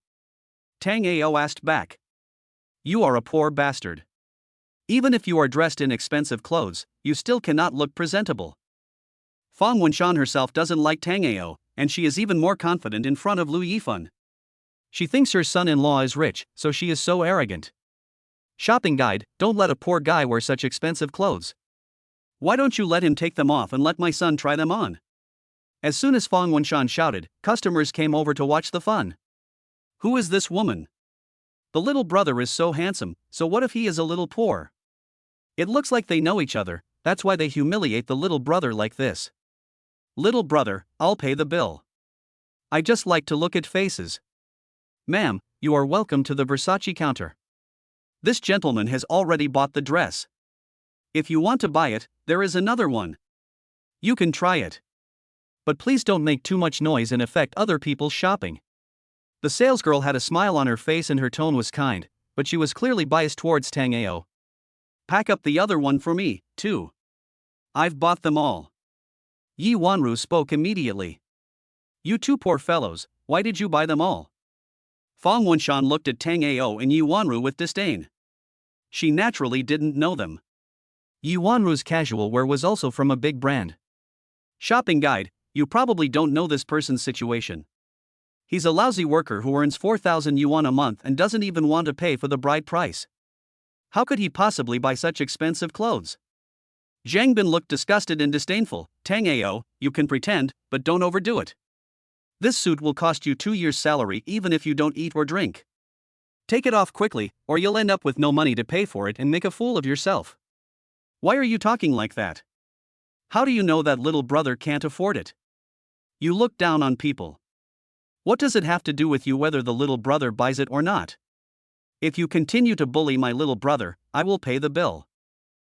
Tang Ao asked back. You are a poor bastard. Even if you are dressed in expensive clothes, you still cannot look presentable. Fong Wenshan herself doesn't like Tang Ao, and she is even more confident in front of Lu Yifan.
She thinks her son-in-law is rich, so she is so arrogant. Shopping guide, don't let a poor guy wear such expensive clothes.
Why don't you let him take them off and let my son try them on?
As soon as Fong Wenshan shouted, customers came over to watch the fun.
Who is this woman? The little brother is so handsome, so what if he is a little poor? It looks like they know each other, that's why they humiliate the little brother like this. Little brother, I'll pay the bill. I just like to look at faces. Ma'am, you are welcome to the Versace counter. This gentleman has already bought the dress. If you want to buy it, there is another one. You can try it.
But please don't make too much noise and affect other people's shopping. The salesgirl had a smile on her face and her tone was kind, but she was clearly biased towards Tang Ao.
Pack up the other one for me, too. I've bought them all. Yi Wanru spoke immediately. You two poor fellows, why did you buy them all? Fong Wenshan looked at Tang Ao and Yi Wanru with disdain. She naturally didn't know them.
Yi Wanru's casual wear was also from a big brand.
Shopping guide, you probably don't know this person's situation. He's a lousy worker who earns 4,000 yuan a month and doesn't even want to pay for the bride price. How could he possibly buy such expensive clothes? Zhang Bin looked disgusted and disdainful. Tang Ao, you can pretend, but don't overdo it. This suit will cost you 2 years' salary even if you don't eat or drink. Take it off quickly, or you'll end up with no money to pay for it and make a fool of yourself. Why are you talking like that? How do you know that little brother can't afford it? You look down on people. What does it have to do with you whether the little brother buys it or not? If you continue to bully my little brother, I will pay the bill.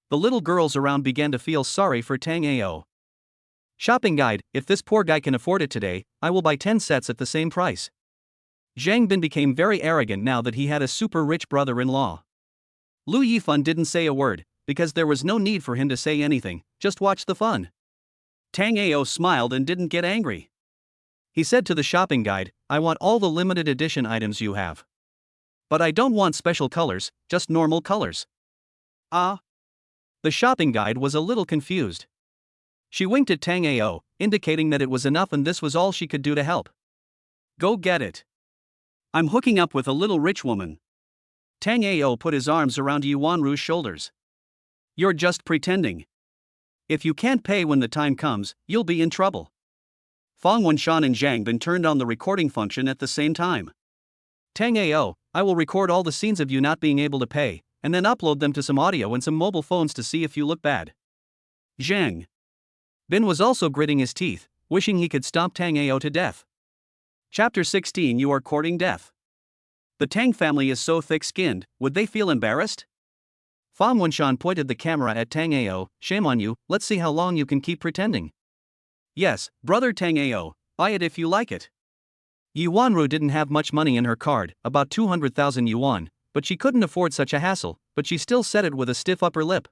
The little girls around began to feel sorry for Tang Ao. Shopping guide, if this poor guy can afford it today, I will buy 10 sets at the same price. Zhang Bin became very arrogant now that he had a super rich brother-in-law. Lu Yifan didn't say a word, because there was no need for him to say anything, just watch the fun. Tang Ao smiled and didn't get angry. He said to the shopping guide, I want all the limited edition items you have. But I don't want special colors, just normal colors. Ah? The shopping guide was a little confused. She winked at Tang Ao, indicating that it was enough and this was all she could do to help. Go get it. I'm hooking up with a little rich woman. Tang Ao put his arms around Yi Wanru's shoulders. You're just pretending. If you can't pay when the time comes, you'll be in trouble. Fong Wenshan and Zhang Bin turned on the recording function at the same time. Tang Ao, I will record all the scenes of you not being able to pay, and then upload them to some audio and some mobile phones to see if you look bad. Zhang Bin was also gritting his teeth, wishing he could stomp Tang Ao to death. Chapter 16 You are courting death. The Tang family is so thick-skinned, would they feel embarrassed? Fong Wenshan pointed the camera at Tang Ao, shame on you, let's see how long you can keep pretending. Yes, brother Tang Ao, buy it if you like it.
Yi Wanru didn't have much money in her card, about 200,000 yuan, but she couldn't afford such a hassle, but she still said it with a stiff upper lip.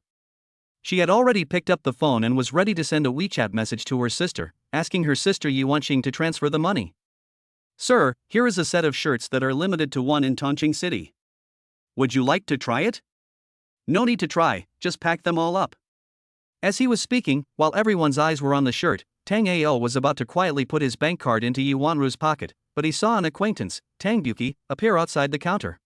She had already picked up the phone and was ready to send a WeChat message to her sister, asking her sister Yi Wanqing to transfer the money.
Sir, here is a set of shirts that are limited to one in Tongqing City. Would you like to try it? No need to try, just pack them all up.
As he was speaking, while everyone's eyes were on the shirt, Tango was about to quietly put his bank card into Yi Wanru's pocket, but he saw an acquaintance, Tangbuki, appear outside the counter.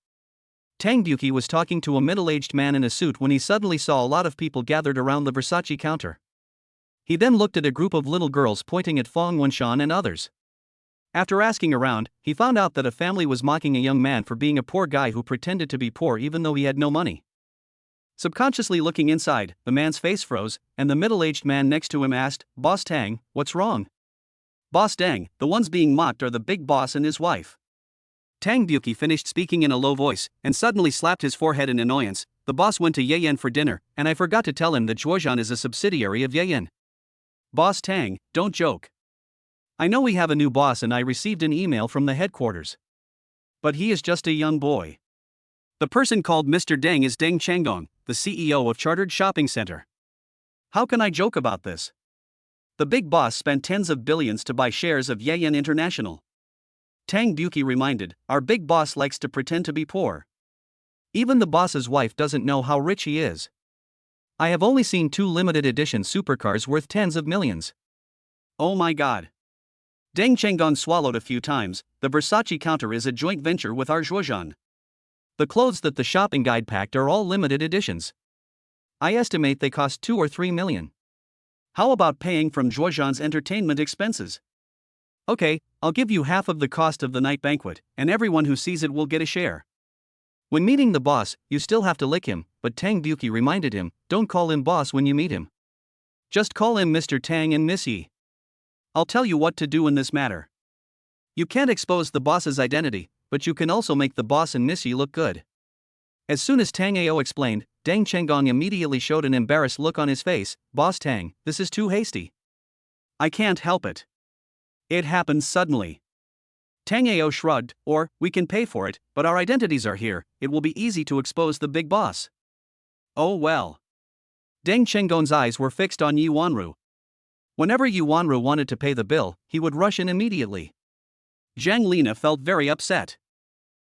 Tangbuki was talking to a middle-aged man in a suit when he suddenly saw a lot of people gathered around the Versace counter. He then looked at a group of little girls pointing at Fong Wenshan and others. After asking around, he found out that a family was mocking a young man for being a poor guy who pretended to be poor even though he had no money. Subconsciously looking inside, the man's face froze, and the middle-aged man next to him asked, "Boss Tang, what's wrong?" "Boss Dang, the ones being mocked are the big boss and his wife." Tangbuki finished speaking in a low voice, and suddenly slapped his forehead in annoyance. "The boss went to Yeyen for dinner, and I forgot to tell him that Zhuozhan is a subsidiary of Yeyen." "Boss Tang, don't joke. I know we have a new boss and I received an email from the headquarters. But he is just a young boy. The person called Mr. Deng is Deng Changgong, the CEO of Chartered Shopping Center. How can I joke about this? The big boss spent tens of billions to buy shares of Yeyen International." Tang Buki reminded, "Our big boss likes to pretend to be poor. Even the boss's wife doesn't know how rich he is. I have only seen 2 limited edition supercars worth tens of millions." Oh my god. Deng Changgong swallowed a few times. "The Versace counter is a joint venture with our Zhuozhan. The clothes that the shopping guide packed are all limited editions. I estimate they cost 2 or 3 million. How about paying from Zhuozhan's entertainment expenses? Okay, I'll give you half of the cost of the night banquet, and everyone who sees it will get a share." When meeting the boss, you still have to lick him, but Tang Buki reminded him, "Don't call him boss when you meet him. Just call him Mr. Tang and Miss Yi. I'll tell you what to do in this matter. You can't expose the boss's identity, but you can also make the boss and Miss Yi look good." As soon as Tang Ao explained, Deng Changgong immediately showed an embarrassed look on his face. "Boss Tang, this is too hasty." "I can't help it. It happened suddenly." Tang Ao shrugged, "Or, we can pay for it, but our identities are here, it will be easy to expose the big boss." "Oh well." Deng Changgong's eyes were fixed on Yi Wanru. Whenever Yi Wanru wanted to pay the bill, he would rush in immediately. Zhang Lina felt very upset.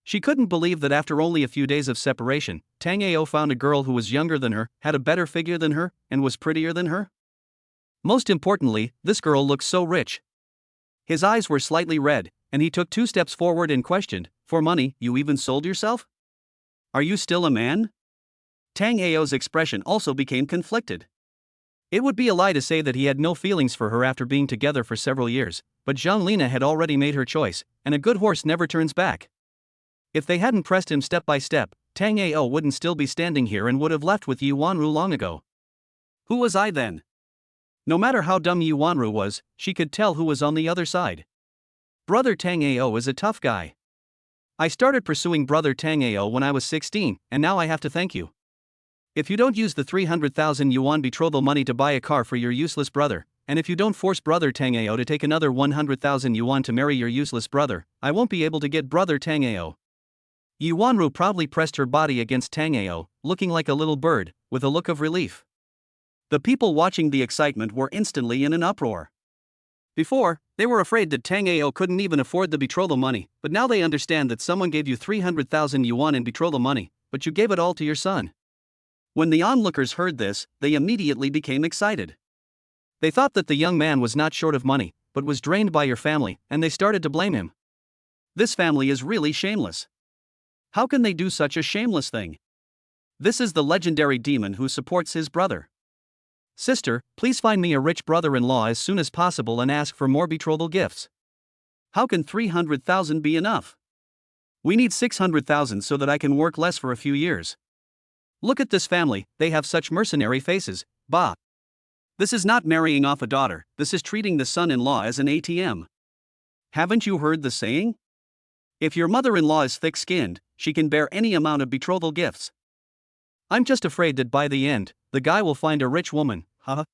She couldn't believe that after only a few days of separation, Tang Ao found a girl who was younger than her, had a better figure than her, and was prettier than her. Most importantly, this girl looked so rich. His eyes were slightly red, and he took 2 steps forward and questioned, "For money, you even sold yourself? Are you still a man?" Tang Ao's expression also became conflicted. It would be a lie to say that he had no feelings for her after being together for several years, but Zhang Lina had already made her choice, and a good horse never turns back. If they hadn't pressed him step by step, Tang Ao wouldn't still be standing here and would have left with Yi Wanru long ago. Who was I then? No matter how dumb Yi Wanru was, she could tell who was on the other side. Brother Tang Ao is a tough guy. I started pursuing Brother Tang Ao when I was 16, and now I have to thank you. If you don't use the 300,000 yuan betrothal money to buy a car for your useless brother, and if you don't force Brother Tang Ao to take another 100,000 yuan to marry your useless brother, I won't be able to get Brother Tang Ao." Yi Wanru proudly pressed her body against Tang Ao, looking like a little bird, with a look of relief. The people watching the excitement were instantly in an uproar. Before, they were afraid that Tang Ao couldn't even afford the betrothal money, but now they understand that someone gave you 300,000 yuan in betrothal money, but you gave it all to your son. When the onlookers heard this, they immediately became excited. They thought that the young man was not short of money, but was drained by your family, and they started to blame him. This family is really shameless. How can they do such a shameless thing? This is the legendary demon who supports his brother. Sister, please find me a rich brother-in-law as soon as possible and ask for more betrothal gifts. How can 300,000 be enough? We need 600,000 so that I can work less for a few years. Look at this family, they have such mercenary faces. Bah. This is not marrying off a daughter, this is treating the son-in-law as an ATM. Haven't you heard the saying? If your mother-in-law is thick-skinned, she can bear any amount of betrothal gifts. I'm just afraid that by the end, the guy will find a rich woman, huh?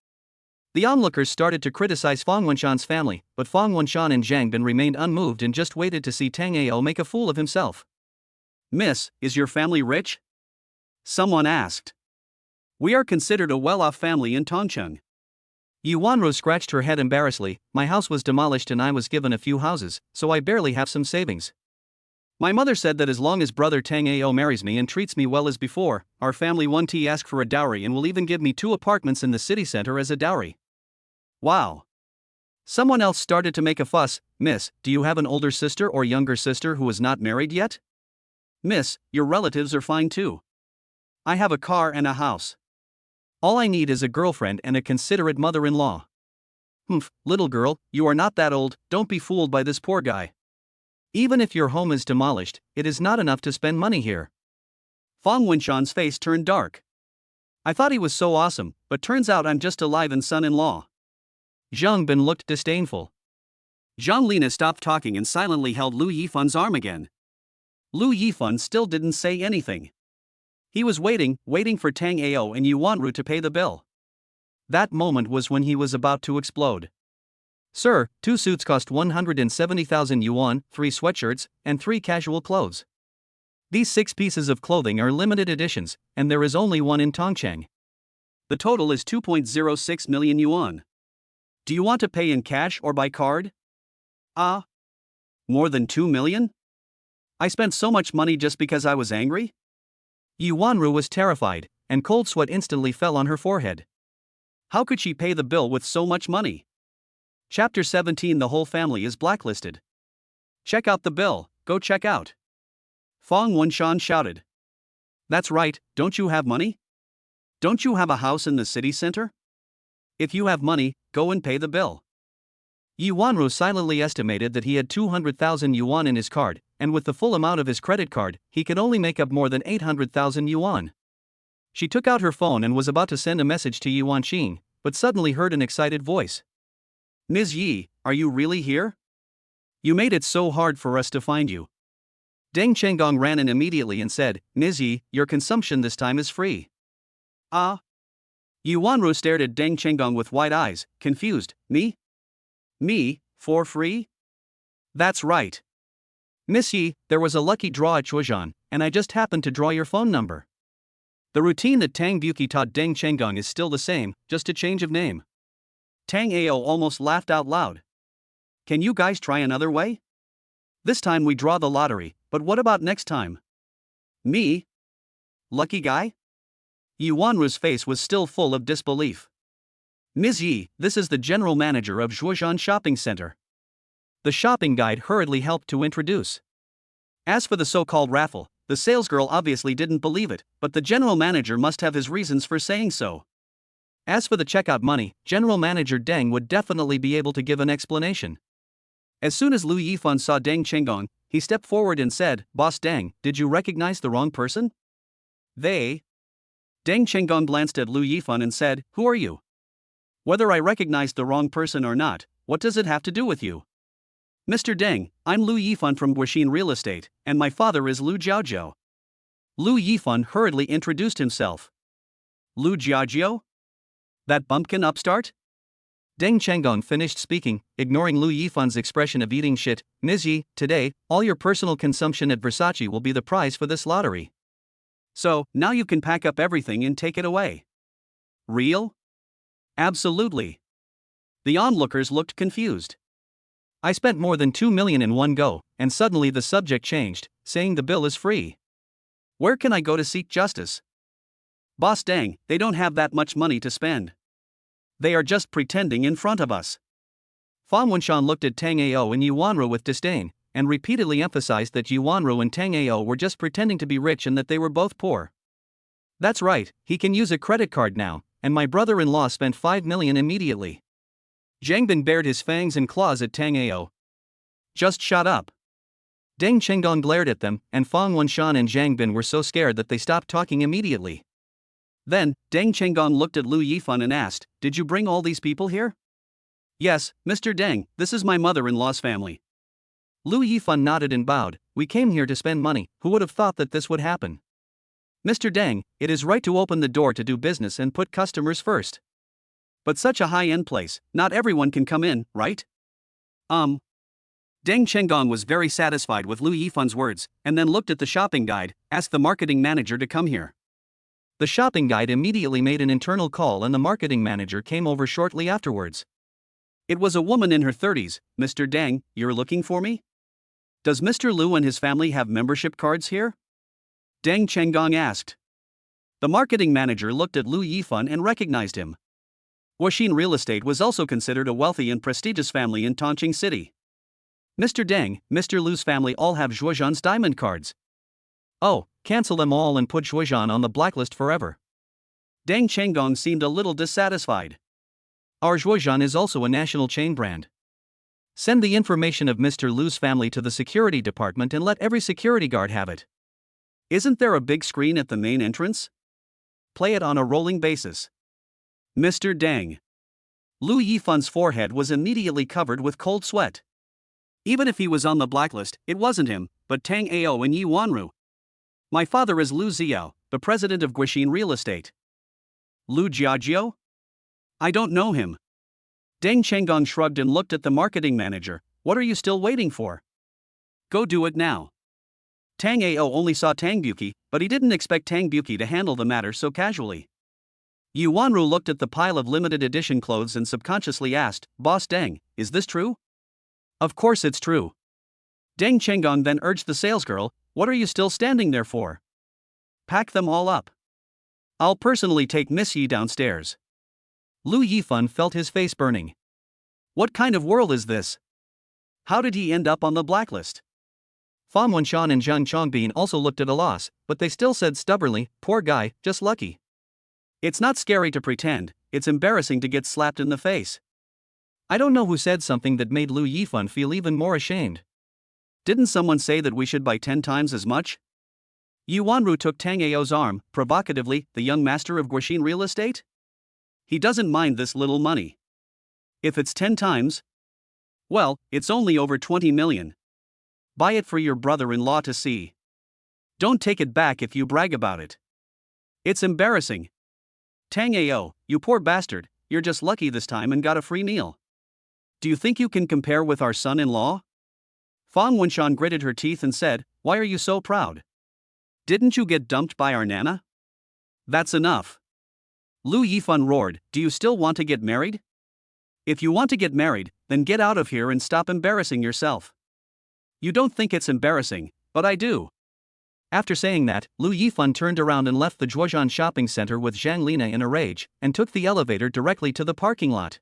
The onlookers started to criticize Fang Wenshan's family, but Fang Wenshan and Zhang Bin remained unmoved and just waited to see Tang Ao make a fool of himself.
Miss, is your family rich? Someone asked. We are considered a well-off family in Tongcheng.
Yu Wanru scratched her head embarrassedly. My house was demolished and I was given a few houses, so I barely have some savings. My mother said that as long as brother Tang Ao marries me and treats me well as before, our family won't ask for a dowry and will even give me 2 apartments in the city center as a dowry.
Wow.
Someone else started to make a fuss. Miss, do you have an older sister or younger sister who is not married yet?
Miss, your relatives are fine too. I have a car and a house.
All I need is a girlfriend and a considerate mother-in-law.
Humph, little girl, you are not that old, don't be fooled by this poor guy.
Even if your home is demolished, it is not enough to spend money here.
Fang Wenshan's face turned dark. I thought he was so awesome, but turns out I'm just a live-in son-in-law.
Zhang Bin looked disdainful.
Zhang Lina stopped talking and silently held Lu Yifan's arm again. Lu Yifan still didn't say anything. He was waiting for Tang Ao and Yu Wanru to pay the bill.
That moment was when he was about to explode. Sir, 2 suits cost 170,000 yuan, 3 sweatshirts, and 3 casual clothes. These 6 pieces of clothing are limited editions, and there is only one in Tongcheng.
The total is 2.06 million yuan. Do you want to pay in cash or by card? More than 2 million? I spent so much money just because I was angry?
Yu Wanru was terrified, and cold sweat instantly fell on her forehead.
How could she pay the bill with so much money? Chapter 17. The whole family is blacklisted. Check out the bill, go check out. Fang Wenshan shouted. That's right, don't you have money? Don't you have a house in the city center? If you have money, go and pay the bill.
Yu Wanru silently estimated that he had 200,000 yuan in his card, and with the full amount of his credit card, he could only make up more than 800,000 yuan. She took out her phone and was about to send a message to Yuan Xing, but suddenly heard an excited voice.
Ms. Yi, are you really here? You made it so hard for us to find you.
Deng Chenggong ran in immediately and said, Ms. Yi, your consumption this time is free.
Yu Wanru stared at Deng Chenggong with wide eyes, confused. Me? Me, for free? That's right.
Miss Yi, there was a lucky draw at Chuozhan, and I just happened to draw your phone number.
The routine that Tang Buki taught Deng Chenggong is still the same, just a change of name. Tang Ao almost laughed out loud. Can you guys try another way? This time we draw the lottery, but what about next time? Me? Lucky guy? Yu Wanru's face was still full of disbelief. Ms. Yi, this is the general manager of Zhuozhan Shopping Center.
The shopping guide hurriedly helped to introduce.
As for the so-called raffle, the salesgirl obviously didn't believe it, but the general manager must have his reasons for saying so.
As for the checkout money, General Manager Deng would definitely be able to give an explanation.
As soon as Lu Yifan saw Deng Chenggong, he stepped forward and said, Boss Deng, did you recognize the wrong person? Deng Chenggong glanced at Lu Yifan and said, Who are you? Whether I recognized the wrong person or not, what does it have to do with you? Mr. Deng, I'm Lu Yifan from Guixin Real Estate, and my father is Lu Jiaojiao. Lu Yifan hurriedly introduced himself. Lu Jiaojiao? That bumpkin upstart?
Deng Chenggong finished speaking, ignoring Lu Yifan's expression of eating shit. Ms. Yi, today, all your personal consumption at Versace will be the prize for this lottery.
So, now you can pack up everything and take it away. Real? Absolutely. The onlookers looked confused.
I spent more than 2 million in one go, and suddenly the subject changed, saying the bill is free.
Where can I go to seek justice? Boss Deng, they don't have that much money to spend. They are just pretending in front of us.
Fang Wenshan looked at Tang Ao and Yu Wanru with disdain, and repeatedly emphasized that Yu Wanru and Tang Ao were just pretending to be rich and that they were both poor. That's right, he can use a credit card now, and my brother-in-law spent 5 million immediately.
Zhang Bin bared his fangs and claws at Tang Ao. Just shut up.
Deng Chenggong glared at them, and Fang Wenshan and Zhang Bin were so scared that they stopped talking immediately.
Then, Deng Chenggong looked at Lu Yifan and asked, Did you bring all these people here? Yes, Mr. Deng, this is my mother-in-law's family.
Lu Yifan nodded and bowed. We came here to spend money, who would have thought that this would happen?
Mr. Deng, it is right to open the door to do business and put customers first. But such a high-end place, not everyone can come in, right? Deng Chenggong was very satisfied with Lu Yifan's words, and then looked at the shopping guide, asked the marketing manager to come here.
The shopping guide immediately made an internal call and the marketing manager came over shortly afterwards.
It was a woman in her 30s. Mr. Deng, you're looking for me? Does Mr. Lu and his family have membership cards here? Deng Chenggong asked. The marketing manager looked at Lu Yifan and recognized him. Guoxin Real Estate was also considered a wealthy and prestigious family in Tongqing City. Mr. Deng, Mr. Lu's family all have Zhuozhan's diamond cards.
Oh, cancel them all and put Zhuozhan on the blacklist forever.
Deng Chenggong seemed a little dissatisfied.
Our Zhuozhan is also a national chain brand. Send the information of Mr. Lu's family to the security department and let every security guard have it.
Isn't there a big screen at the main entrance? Play it on a rolling basis. Mr. Deng. Lu Yifan's forehead was immediately covered with cold sweat. Even if he was on the blacklist, it wasn't him, but Tang Ao and Yi Wanru. My father is Lu Ziao, the president of Guoxin Real Estate. Lu Jiajiao? I don't know him. Deng Chenggong shrugged and looked at the marketing manager. What are you still waiting for? Go do it now. Tang Ao only saw Tang Buki, but he didn't expect Tang Buki to handle the matter so casually. Yu Wanru looked at the pile of limited edition clothes and subconsciously asked, Boss Deng, is this true? Of course it's true. Deng Chenggong then urged the salesgirl, what are you still standing there for? Pack them all up. I'll personally take Miss Yi downstairs.
Lu Yifan felt his face burning.
What kind of world is this? How did he end up on the blacklist?
Fan Wenshan and Zhang Chongbin also looked at a loss, but they still said stubbornly, poor guy, just lucky.
It's not scary to pretend, it's embarrassing to get slapped in the face.
I don't know who said something that made Lu Yifan feel even more ashamed.
Didn't someone say that we should buy 10 times as much? Yu Wanru took Tang Ao's arm, provocatively, the young master of Guoxin Real Estate? He doesn't mind this little money. If it's 10 times, well, it's only over 20 million. Buy it for your brother-in-law to see. Don't take it back if you brag about it. It's embarrassing. Tang Ao, you poor bastard, you're just lucky this time and got a free meal. Do you think you can compare with our son-in-law? Fan Wenshan gritted her teeth and said, why are you so proud? Didn't you get dumped by our nana? That's enough. Lu Yifan roared, do you still want to get married? If you want to get married, then get out of here and stop embarrassing yourself. You don't think it's embarrassing, but I do.
After saying that, Lu Yifan turned around and left the Zhuozhan shopping center with Zhang Lina in a rage, and took the elevator directly to the parking lot.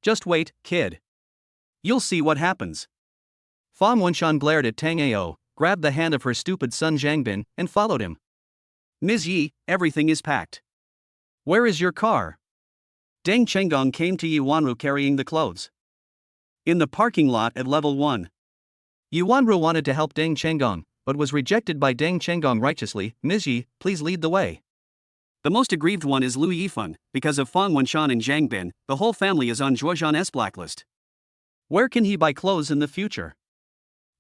Just wait, kid. You'll see what happens.
Fan Wenshan glared at Tang Ao, grabbed the hand of her stupid son Zhang Bin, and followed him.
Ms. Yi, everything is packed. Where is your car? Deng Chenggong came to Yi Wanru carrying the clothes. In the parking lot at level 1.
Yi Wanru wanted to help Deng Chenggong, but was rejected by Deng Chenggong righteously. Ms. Yi, please lead the way.
The most aggrieved one is Lu Yifan, because of Fan Wenshan and Zhang Bin, the whole family is on Zhuozhan's blacklist. Where can he buy clothes in the future?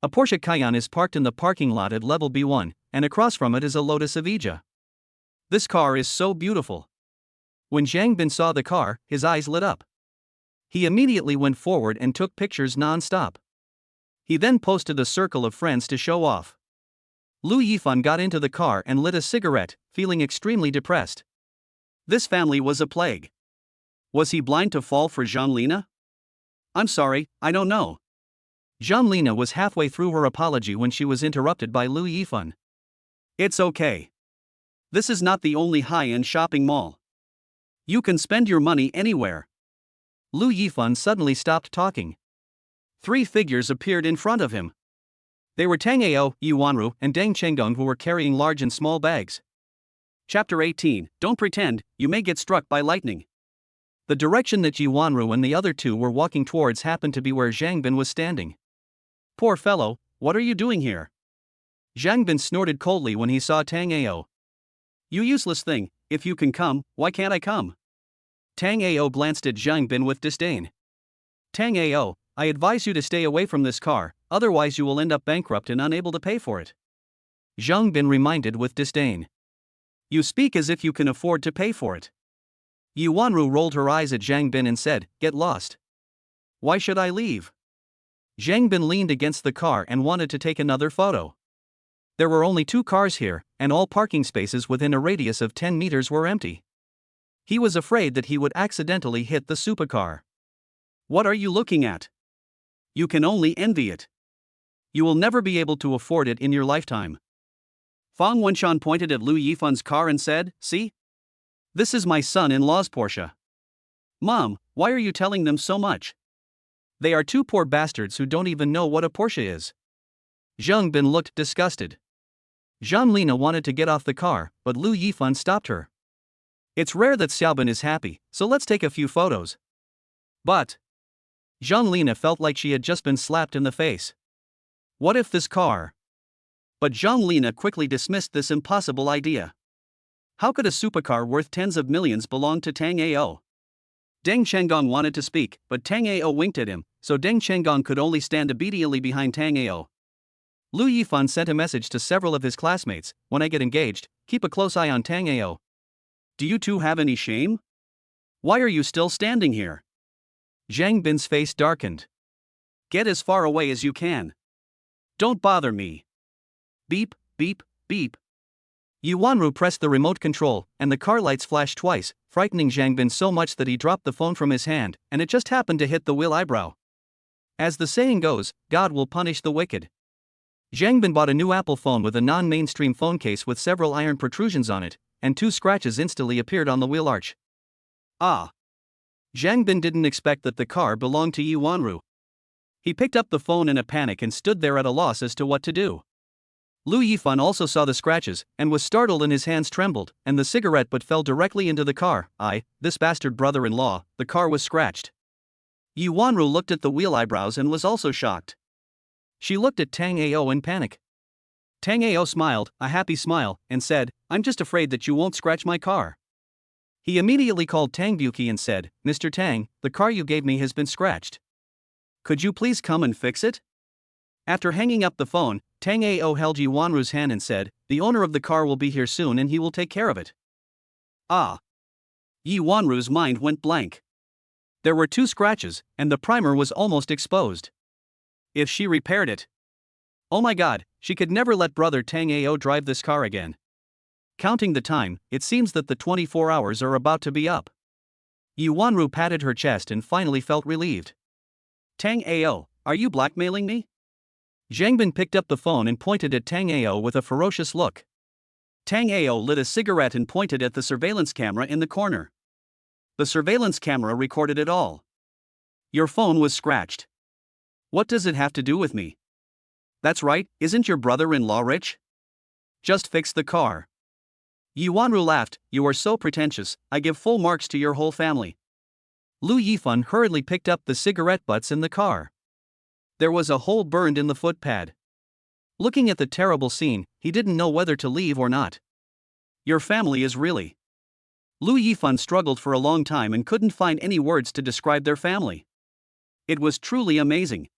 A Porsche Cayenne is parked in the parking lot at level B1, and across from it is a Lotus Evija.
This car is so beautiful.
When Zhang Bin saw the car, his eyes lit up. He immediately went forward and took pictures non-stop. He then posted a circle of friends to show off. Lu Yifan got into the car and lit a cigarette, feeling extremely depressed.
This family was a plague. Was he blind to fall for Zhang Lina? I'm sorry, I don't know.
Zhang Lina was halfway through her apology when she was interrupted by Lu Yifan.
It's okay. This is not the only high-end shopping mall. You can spend your money anywhere.
Lu Yifan suddenly stopped talking.
3 figures appeared in front of him. They were Tang Ao, Yi Wanru, and Deng Chenggong, who were carrying large and small bags. Chapter 18, Don't pretend, you may get struck by lightning.
The direction that Yi Wanru and the other two were walking towards happened to be where Zhang Bin was standing.
Poor fellow, what are you doing here?
Zhang Bin snorted coldly when he saw Tang Ao.
You useless thing, if you can come, why can't I come? Tang Ao glanced at Zhang Bin with disdain. Tang Ao, I advise you to stay away from this car, otherwise you will end up bankrupt and unable to pay for it.
Zhang Bin reminded with disdain.
You speak as if you can afford to pay for it.
Yu Wanru rolled her eyes at Zhang Bin and said, "Get lost." "Why should I leave?" Zhang Bin leaned against the car and wanted to take another photo. There were only 2 cars here, and all parking spaces within a radius of 10 meters were empty. He was afraid that he would accidentally hit the supercar.
What are you looking at? You can only envy it. You will never be able to afford it in your lifetime. Fang Wenshan pointed at Lu Yifan's car and said, "See? This is my son-in-law's Porsche." "Mom, why are you telling them so much? They are 2 poor bastards who don't even know what a Porsche is."
Zhang Bin looked disgusted. Zhang Lina wanted to get off the car, but Lu Yifan stopped her. "It's rare that Xiaobin is happy, so let's take a few photos."
But
Zhang Lina felt like she had just been slapped in the face. What if this car?
But Zhang Lina quickly dismissed this impossible idea. How could a supercar worth tens of millions belong to Tang Ao? Deng Chenggong wanted to speak, but Tang Ao winked at him, so Deng Chenggong could only stand obediently behind Tang Ao.
Lu Yifan sent a message to several of his classmates, "When I get engaged, keep a close eye on Tang Ao."
Do you two have any shame? Why are you still standing here?
Zhang Bin's face darkened.
Get as far away as you can. Don't bother me. Beep, beep, beep.
Yu Wanru pressed the remote control, and the car lights flashed twice, frightening Zhang Bin so much that he dropped the phone from his hand, and it just happened to hit the wheel eyebrow. As the saying goes, God will punish the wicked. Zhang Bin bought a new Apple phone with a non-mainstream phone case with several iron protrusions on it, and 2 scratches instantly appeared on the wheel arch.
Ah!
Zhang Bin didn't expect that the car belonged to Yu Wanru.
He picked up the phone in a panic and stood there at a loss as to what to do.
Lu Yifan also saw the scratches, and was startled and his hands trembled, and the cigarette butt fell directly into the car. This bastard brother-in-law, the car was scratched.
Yu Wanru looked at the wheel eyebrows and was also shocked.
She looked at Tang Ao in panic.
Tang Ao smiled, a happy smile, and said, "I'm just afraid that you won't scratch my car."
He immediately called Tang Buki and said, "Mr. Tang, the car you gave me has been scratched.
Could you please come and fix it?" After hanging up the phone, Tang Ao held Yu Wanru's hand and said, "The owner of the car will be here soon and he will take care of it." Ah! Yu Wanru's mind went blank. There were 2 scratches, and the primer was almost exposed. If she repaired it. Oh my god, she could never let brother Tang Ao drive this car again. Counting the time, it seems that the 24 hours are about to be up. Yu Wanru patted her chest and finally felt relieved. Tang Ao, are you blackmailing me?
Zhang Bin picked up the phone and pointed at Tang Ao with a ferocious look.
Tang Ao lit a cigarette and pointed at the surveillance camera in the corner. The surveillance camera recorded it all. Your phone was scratched. What does it have to do with me? That's right, isn't your brother-in-law rich? Just fix the car. Yu Wanru laughed, "You are so pretentious, I give full marks to your whole family."
Lu Yifan hurriedly picked up the cigarette butts in the car.
There was a hole burned in the footpad.
Looking at the terrible scene, he didn't know whether to leave or not.
Your family is really... Lu Yifan struggled for a long time and couldn't find any words to describe their family. It was truly amazing.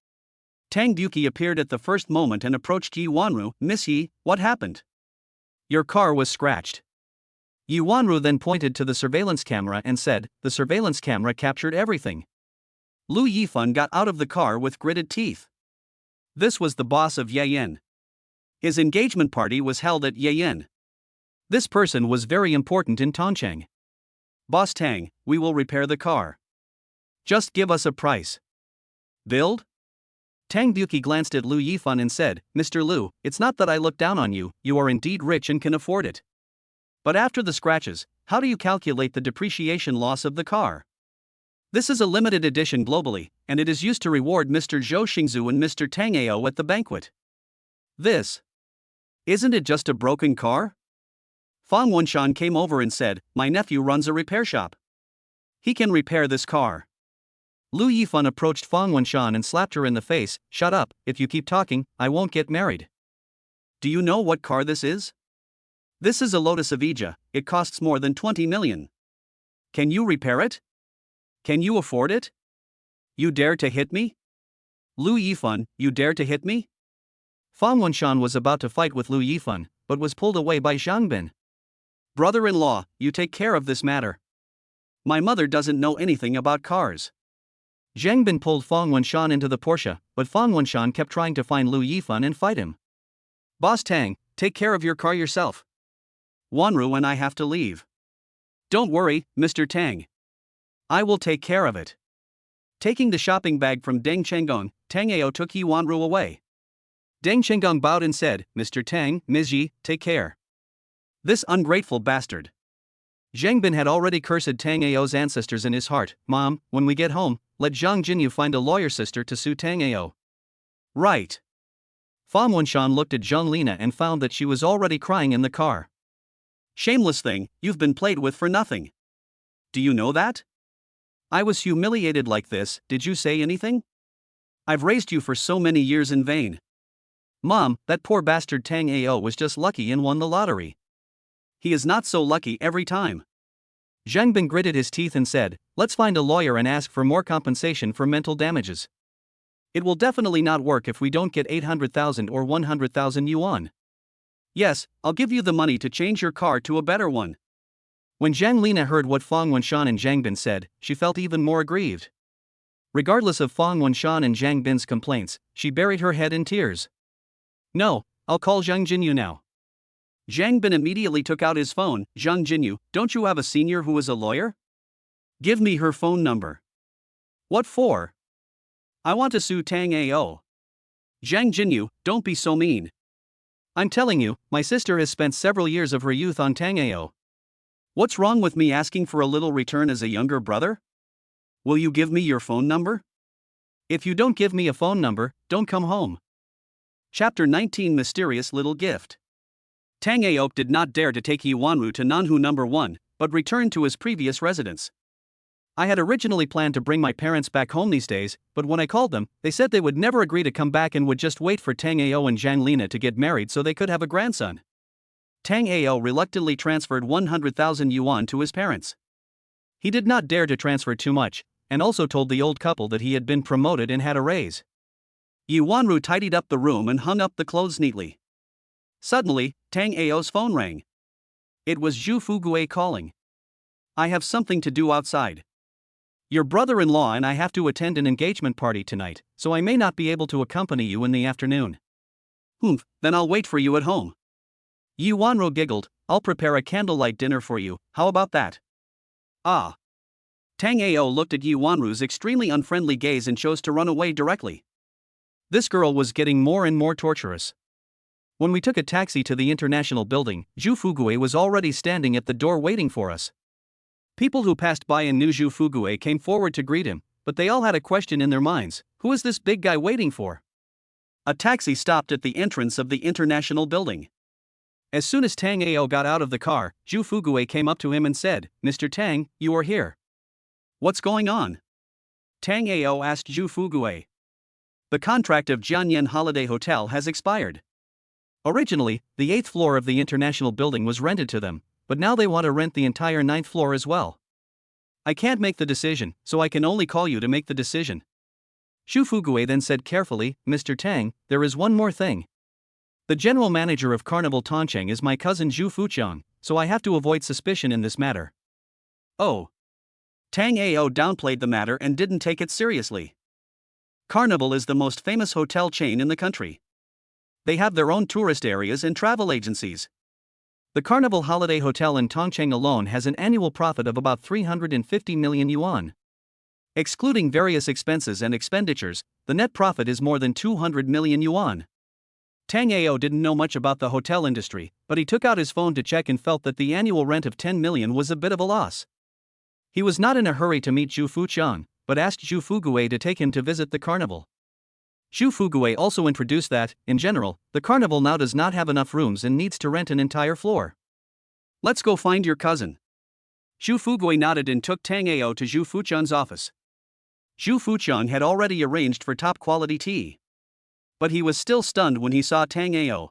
Tang Buki appeared at the first moment and approached Yu Wanru. "Miss Yi, what happened?" "Your car was scratched."
Yu Wanru then pointed to the surveillance camera and said, "The surveillance camera captured everything."
Lu Yifan got out of the car with gritted teeth. This was the boss of Yen. His engagement party was held at Yen.
This person was very important in Tongcheng.
"Boss Tang, we will repair the car. Just give us a price." "Build?"
Tang Buki glanced at Lu Yifan and said, "Mr. Lu, it's not that I look down on you, you are indeed rich and can afford it. But after the scratches, how do you calculate the depreciation loss of the car?
This is a limited edition globally, and it is used to reward Mr. Zhou Xingzu and Mr. Tang Ao at the banquet. This. Isn't it just a broken car?" Fang Wenshan came over and said, "My nephew runs a repair shop. He can repair this car."
Lu Yifan approached Fang Wenshan and slapped her in the face. "Shut up, if you keep talking, I won't get married."
"Do you know what car this is? This is a Lotus Evija, it costs more than 20 million. Can you repair it? Can you afford it? You dare to hit me? Lu Yifan, you dare to hit me?"
Fang Wenshan was about to fight with Lu Yifan, but was pulled away by Zhang Bin.
"Brother-in-law, you take care of this matter. My mother doesn't know anything about cars.
Zhang Bin pulled Fong Wenshan into the Porsche, but Fong Wenshan kept trying to find Lu Yifan and fight him.
Boss Tang, take care of your car yourself. Wanru and I have to leave. Don't worry, Mr. Tang. I will take care of it. Taking the shopping bag from Deng Chenggong, Tang Ao took Yi Wanru away. Deng Chenggong bowed and said, Mr. Tang, Ms. Yi, take care. This ungrateful bastard.
Zhang Bin had already cursed Tang Ao's ancestors in his heart. Mom, when we get home, let Zhang Jinyu find a lawyer sister to sue Tang Ao.
Right.
Fong Wenshan looked at Zhang Lina and found that she was already crying in the car.
Shameless thing, you've been played with for nothing. Do you know that? I was humiliated like this, did you say anything? I've raised you for so many years in vain.
Mom, that poor bastard Tang Ao was just lucky and won the lottery.
He is not so lucky every time.
Zhang Bin gritted his teeth and said, let's find a lawyer and ask for more compensation for mental damages.
It will definitely not work if we don't get 800,000 or 100,000 yuan. Yes, I'll give you the money to change your car to a better one.
When Zhang Lina heard what Fong Wenshan and Zhang Bin said, she felt even more aggrieved. Regardless of Fong Wenshan and Zhang Bin's complaints, she buried her head in tears.
No, I'll call Zhang Jinyu now. Zhang Bin immediately took out his phone. Zhang Jinyu, don't you have a senior who is a lawyer? Give me her phone number. What for? I want to sue Tang Ao. Zhang Jinyu, don't be so mean.
I'm telling you, my sister has spent several years of her youth on Tang Ao.
What's wrong with me asking for a little return as a younger brother? Will you give me your phone number?
If you don't give me a phone number, don't come home.
Chapter 19 Mysterious Little Gift. Tang Ao did not dare to take Yi Wanru to Nanhu No. 1, but returned to his previous residence.
I had originally planned to bring my parents back home these days, but when I called them, they said they would never agree to come back and would just wait for Tang Ao and Zhang Lina to get married so they could have a grandson.
Tang Ao reluctantly transferred 100,000 yuan to his parents.
He did not dare to transfer too much, and also told the old couple that he had been promoted and had a raise.
Yi Wanru tidied up the room and hung up the clothes neatly. Suddenly, Tang Ao's phone rang. It was Zhu Fugue calling. I have something to do outside. Your brother-in-law and I have to attend an engagement party tonight, so I may not be able to accompany you in the afternoon. Then I'll wait for you at home. Yi Wanru giggled, I'll prepare a candlelight dinner for you, how about that? Ah. Tang Ao looked at Yi Wanru's extremely unfriendly gaze and chose to run away directly.
This girl was getting more and more torturous. When we took a taxi to the international building, Zhu Fugue was already standing at the door waiting for us. People who passed by and knew Zhu Fugue came forward to greet him, but they all had a question in their minds, who is this big guy waiting for?
A taxi stopped at the entrance of the international building.
As soon as Tang Ao got out of the car, Zhu Fugue came up to him and said, Mr. Tang, you are here.
What's going on? Tang Ao asked Zhu Fugue. The contract of Jianyan Holiday Hotel has expired.
Originally, the 8th floor of the international building was rented to them, but now they want to rent the entire 9th floor as well. I can't make the decision, so I can only call you to make the decision. Zhu Fugue then said carefully, Mr. Tang, there is one more thing. The general manager of Carnival Tongcheng is my cousin Zhu Fuqiang, so I have to avoid suspicion in this matter.
Oh. Tang Ao downplayed the matter and didn't take it seriously. Carnival is the most famous hotel chain in the country. They have their own tourist areas and travel agencies.
The Carnival Holiday Hotel in Tongcheng alone has an annual profit of about 350 million yuan. Excluding various expenses and expenditures, the net profit is more than 200 million yuan.
Tang Ao didn't know much about the hotel industry, but he took out his phone to check and felt that the annual rent of 10 million was a bit of a loss.
He was not in a hurry to meet Zhu Fuqiang, but asked Zhu Fugue to take him to visit the carnival. Zhu Fugue also introduced that, in general, the carnival now does not have enough rooms and needs to rent an entire floor.
Let's go find your cousin. Zhu Fugue nodded and took Tang Ao to Zhu Fuqiang's office. Zhu Fuqiang had already arranged for top-quality tea. But he was still stunned when he saw Tang Ao.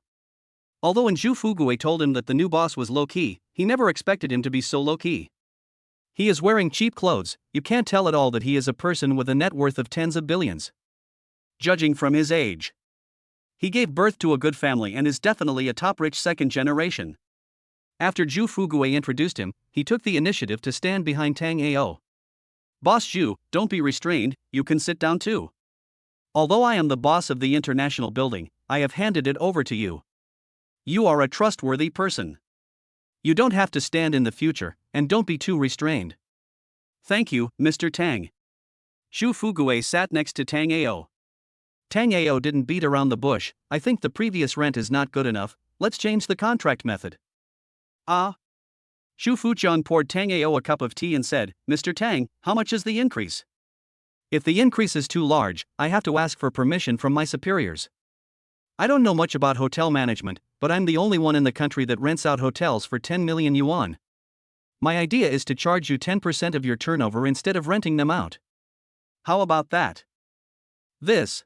Although when Zhu Fugue told him that the new boss was low-key, he never expected him to be so low-key.
He is wearing cheap clothes, you can't tell at all that he is a person with a net worth of tens of billions.
Judging from his age. He gave birth to a good family and is definitely a top-rich second generation.
After Zhu Fugui introduced him, he took the initiative to stand behind Tang Ao.
Boss Zhu, don't be restrained, you can sit down too. Although I am the boss of the international building, I have handed it over to you. You are a trustworthy person. You don't have to stand in the future, and don't be too restrained.
Thank you, Mr. Tang.
Zhu Fugui sat next to Tang Ao.
Tang Ao didn't beat around the bush. I think the previous rent is not good enough, let's change the contract method.
Ah. Zhu Fuqian poured Tang Ao a cup of tea and said, Mr. Tang, how much is the increase?
If the increase is too large, I have to ask for permission from my superiors. I don't know much about hotel management, but I'm the only one in the country that rents out hotels for 10 million yuan. My idea is to charge you 10% of your turnover instead of renting them out.
How about that?
This.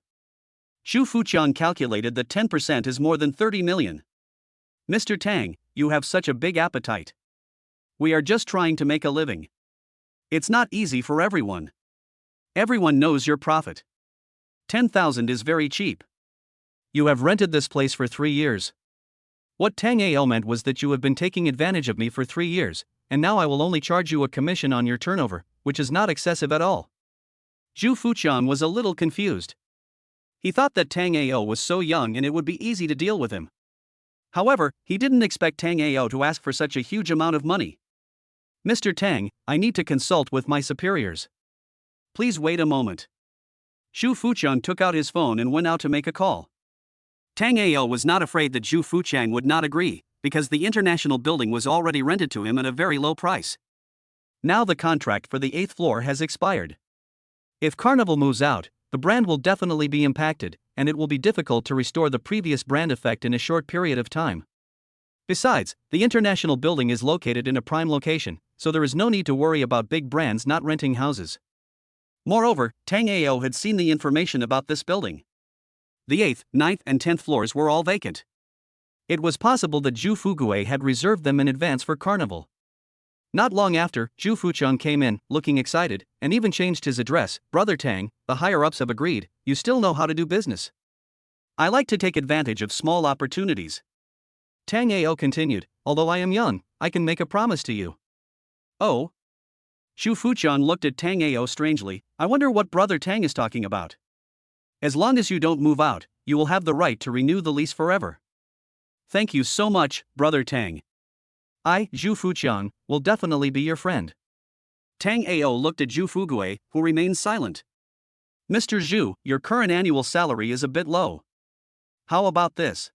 Zhu Fuqian calculated that 10% is more than 30 million. Mr. Tang, you have such a big appetite. We are just trying to make a living. It's not easy for everyone. Everyone knows your profit. 10,000 is very cheap.
You have rented this place for 3 years. What Tang Ao meant was that you have been taking advantage of me for 3 years, and now I will only charge you a commission on your turnover, which is not excessive at all.
Zhu Fuqian was a little confused. He thought that Tang Ao was so young and it would be easy to deal with him. However, he didn't expect Tang Ao to ask for such a huge amount of money. Mr. Tang, I need to consult with my superiors. Please wait a moment. Zhu Fuqian took out his phone and went out to make a call. Tang Ao was not afraid that Zhu Fuqian would not agree, because the international building was already rented to him at a very low price. Now the contract for the 8th floor has expired.
If Carnival moves out, the brand will definitely be impacted, and it will be difficult to restore the previous brand effect in a short period of time. Besides, the international building is located in a prime location, so there is no need to worry about big brands not renting houses.
Moreover, Tang Ao had seen the information about this building. The 8th, 9th, and 10th floors were all vacant.
It was possible that Zhu Fugui had reserved them in advance for Carnival. Not long after, Zhu Fuqian came in, looking excited, and even changed his address. Brother Tang, the higher-ups have agreed, you still know how to do business.
I like to take advantage of small opportunities.
Tang Ao continued, although I am young, I can make a promise to you.
Oh? Zhu Fuqian looked at Tang Ao strangely. I wonder what Brother Tang is talking about. As long as you don't move out, you will have the right to renew the lease forever. Thank you so much, Brother Tang.
I, Zhu Fuqian, will definitely be your friend.
Tang Ao looked at Zhu Fugui, who remained silent. Mr. Zhu, your current annual salary is a bit low. How about this?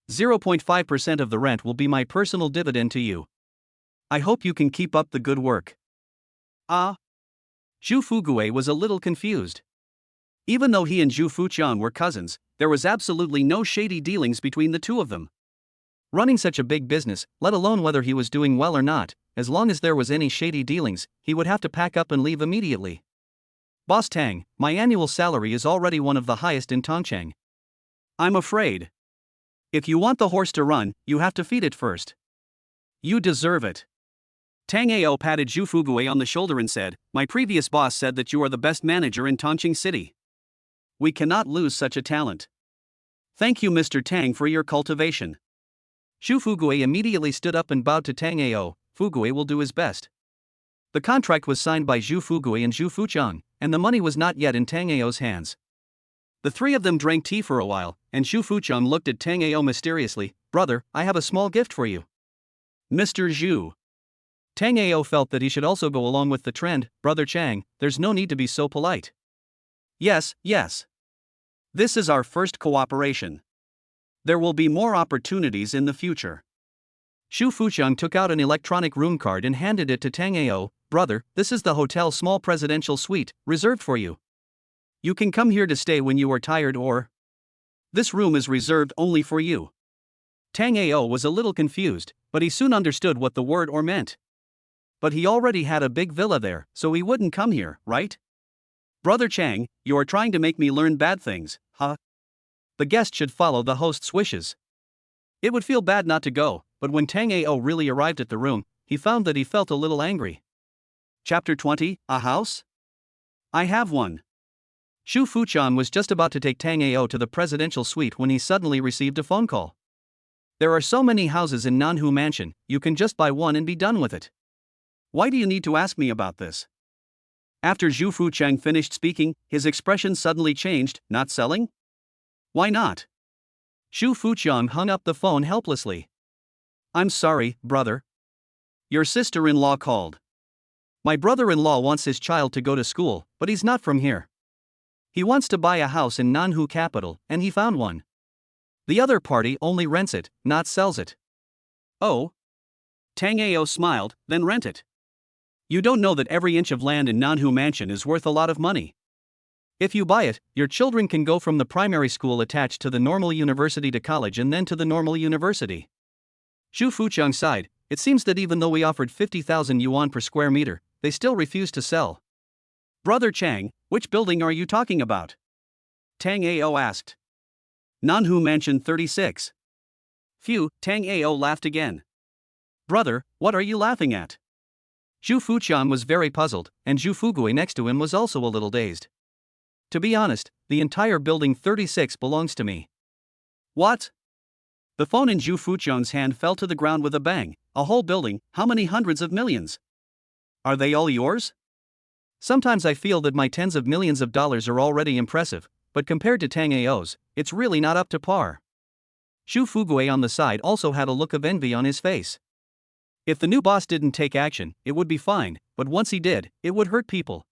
0.5% of the rent will be my personal dividend to you. I hope you can keep up the good work.
Ah?
Zhu Fugui was a little confused.
Even though he and Zhu Fuqian were cousins, there was absolutely no shady dealings between the two of them.
Running such a big business, let alone whether he was doing well or not, as long as there was any shady dealings, he would have to pack up and leave immediately. Boss Tang, my annual salary is already one of the highest in Tongcheng.
I'm afraid. If you want the horse to run, you have to feed it first. You deserve it. Tang Ao patted Zhu Fugui on the shoulder and said, my previous boss said that you are the best manager in Tongcheng City. We cannot lose such a talent. Thank you, Mr. Tang, for your cultivation.
Zhu Fugui immediately stood up and bowed to Tang Ao. Fugui will do his best. The contract was signed by Zhu Fugui and Zhu Fuqian, and the money was not yet in Tang Ao's hands.
The three of them drank tea for a while, and Zhu Fuqian looked at Tang Ao mysteriously. Brother, I have a small gift for you. Mr. Zhu.
Tang Ao felt that he should also go along with the trend. Brother Chang, there's no need to be so polite.
Yes, yes. This is our first cooperation. There will be more opportunities in the future.
Zhu Fuqian took out an electronic room card and handed it to Tang Ao. Brother, this is the hotel small presidential suite, reserved for you.
You can come here to stay when you are tired or... This room is reserved only for you. Tang Ao was a little confused, but he soon understood what the word or meant. But he already had a big villa there, so he wouldn't come here, right? Brother Chang, you are trying to make me learn bad things, huh?
The guest should follow the host's wishes.
It would feel bad not to go, but when Tang Ao really arrived at the room, he found that he felt a little angry. Chapter 20, A House? I have one.
Zhu Fuqian was just about to take Tang Ao to the presidential suite when he suddenly received a phone call. There are so many houses in Nanhu Mansion, you can just buy one and be done with it.
Why do you need to ask me about this? After Zhu Fuchang finished speaking, his expression suddenly changed. Not selling? Why not?
Zhu Fuchang hung up the phone helplessly.
I'm sorry, brother. Your sister-in-law called.
My brother-in-law wants his child to go to school, but he's not from here. He wants to buy a house in Nanhu capital, and he found one. The other party only rents it, not sells it.
Oh? Tango smiled, then rent it. You don't know that every inch of land in Nanhu Mansion is worth a lot of money.
If you buy it, your children can go from the primary school attached to the normal university to college and then to the normal university. Zhu Fuchang sighed. It seems that even though we offered 50,000 yuan per square meter, they still refuse to sell.
Brother Chang, which building are you talking about? Tang Ao asked. Nanhu Mansion 36. Phew, Tang Ao laughed again.
Brother, what are you laughing at? Zhu Fuchang was very puzzled, and Zhu Fugui next to him was also a little dazed. To be honest, the entire building 36 belongs to me.
What? The phone in Zhu Fuchang's hand fell to the ground with a bang. A whole building, how many hundreds of millions? Are they all yours?
Sometimes I feel that my tens of millions of dollars are already impressive, but compared to Tang Ao's, it's really not up to par. Zhu Fugui on the side also had a look of envy on his face. If the new boss didn't take action, it would be fine, but once he did, it would hurt people.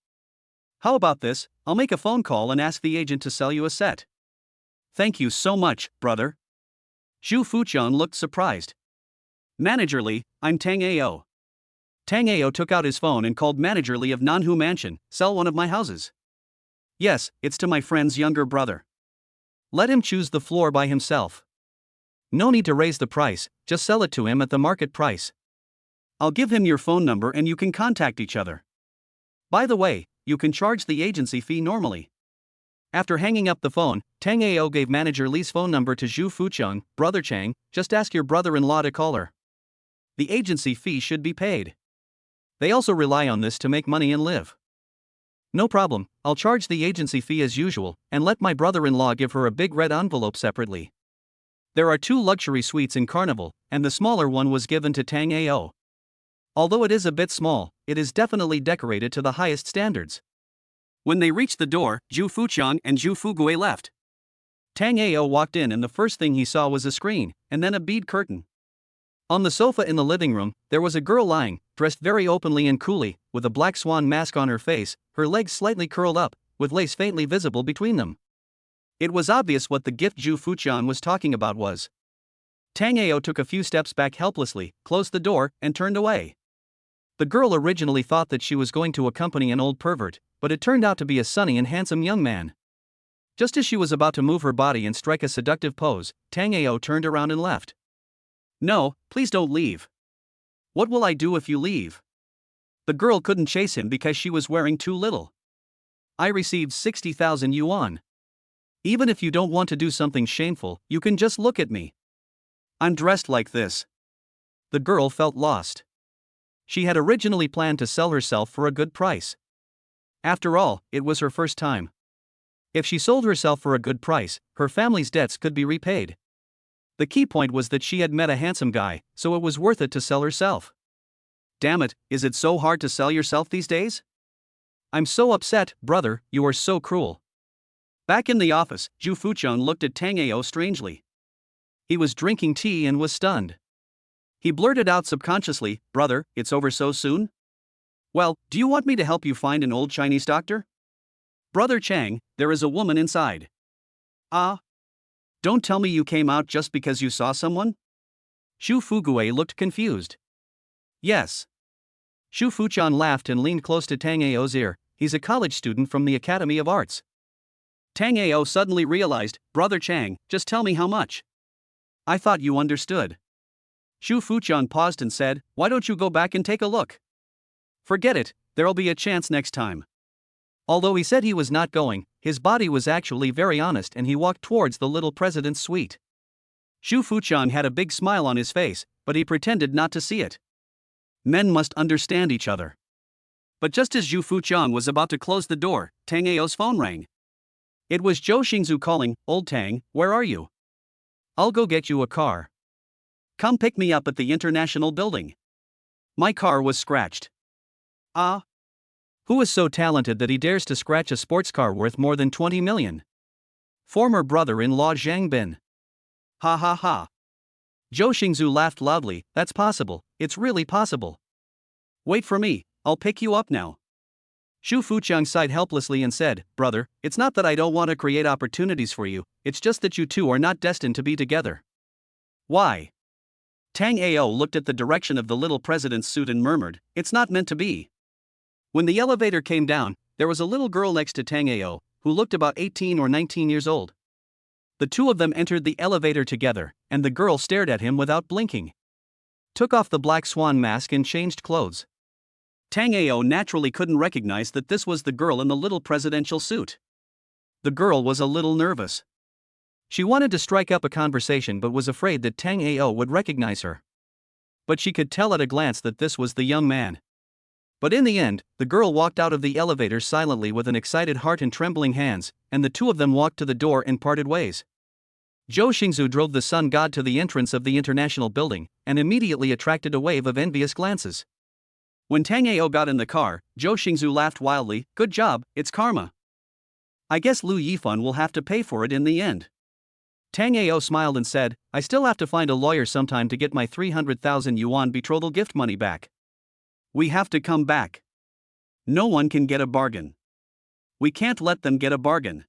How about this? I'll make a phone call and ask the agent to sell you a set. Thank you so much, brother. Zhu Fuchang looked surprised. Manager Li, I'm Tang Ao. Tang Ao took out his phone and called Manager Li of Nanhu Mansion. Sell one of my houses. Yes, it's to my friend's younger brother.
Let him choose the floor by himself. No need to raise the price, just sell it to him at the market price.
I'll give him your phone number and you can contact each other. By the way, you can charge the agency fee normally.
After hanging up the phone, Tang Ao gave Manager Li's phone number to Zhu Fuchang. Brother Chang, just ask your brother-in-law to call her. The agency fee should be paid. They also rely on this to make money and live. No problem, I'll charge the agency fee as usual, and let my brother-in-law give her a big red envelope separately. There are 2 luxury suites in Carnival, and the smaller one was given to Tang Ao. Although it is a bit small, it is definitely decorated to the highest standards.
When they reached the door, Zhu Fuchang and Zhu Fugui left.
Tang Ao walked in and the first thing he saw was a screen, and then a bead curtain. On the sofa in the living room, there was a girl lying, dressed very openly and coolly, with a black swan mask on her face, her legs slightly curled up, with lace faintly visible between them. It was obvious what the gift Zhu Fuchang was talking about was. Tang Ao took a few steps back helplessly, closed the door, and turned away. The girl originally thought that she was going to accompany an old pervert, but it turned out to be a sunny and handsome young man. Just as she was about to move her body and strike a seductive pose, Tang Ao turned around and left.
No, please don't leave. What will I do if you leave? The girl couldn't chase him because she was wearing too little. I received 60,000 yuan. Even if you don't want to do something shameful, you can just look at me. I'm dressed like this. The girl felt lost. She had originally planned to sell herself for a good price. After all, it was her first time. If she sold herself for a good price, her family's debts could be repaid. The key point was that she had met a handsome guy, so it was worth it to sell herself. Damn it, is it so hard to sell yourself these days? I'm so upset, brother, you are so cruel. Back in the office, Zhu Fuchang looked at Tang Ao strangely. He was drinking tea and was stunned. He blurted out subconsciously, brother, it's over so soon? Well, do you want me to help you find an old Chinese doctor? Brother Chang, there is a woman inside. Ah? Don't tell me you came out just because you saw someone? Zhu Fugui looked confused. Yes. Zhu Fuchang laughed and leaned close to Tang Ao's ear. He's a college student from the Academy of Arts. Tang Ao suddenly realized, Brother Chang, just tell me how much. I thought you understood. Zhu Fuchang paused and said, why don't you go back and take a look? Forget it, there'll be a chance next time. Although he said he was not going, his body was actually very honest and he walked towards the little president's suite. Zhu Fuchang had a big smile on his face, but he pretended not to see it. Men must understand each other. But just as Zhu Fuchang was about to close the door, Tang Ao's phone rang. It was Zhou Xingzu calling, Old Tang, where are you? I'll go get you a car. Come pick me up at the International Building. My car was scratched. Ah.
Who is so talented that he dares to scratch a sports car worth more than 20 million? Former brother-in-law Zhang Bin.
Ha ha ha.
Zhou Xingzhu laughed loudly. That's possible, it's really possible.
Wait for me, I'll pick you up now.
Xu Fuqiang sighed helplessly and said, Brother, it's not that I don't want to create opportunities for you, it's just that you two are not destined to be together.
Why? Tang Ao looked at the direction of the little president's suit and murmured, It's not meant to be. When the elevator came down, there was a little girl next to Tang Ao, who looked about 18 or 19 years old. The two of them entered the elevator together, and the girl stared at him without blinking.
Took off the black swan mask and changed clothes.
Tang Ao naturally couldn't recognize that this was the girl in the little presidential suit. The girl was a little nervous.
She wanted to strike up a conversation but was afraid that Tang Ao would recognize her. But she could tell at a glance that this was the young man. But in the end, the girl walked out of the elevator silently with an excited heart and trembling hands, and the two of them walked to the door and parted ways. Zhou Xingzhu drove the sun god to the entrance of the International Building, and immediately attracted a wave of envious glances.
When Tang Ao got in the car, Zhou Xingzhu laughed wildly, Good job, it's karma. I guess Lu Yifan will have to pay for it in the end.
Tang Ao smiled and said, I still have to find a lawyer sometime to get my 300,000 yuan betrothal gift money back.
We have to come back. No one can get a bargain. We can't let them get a bargain.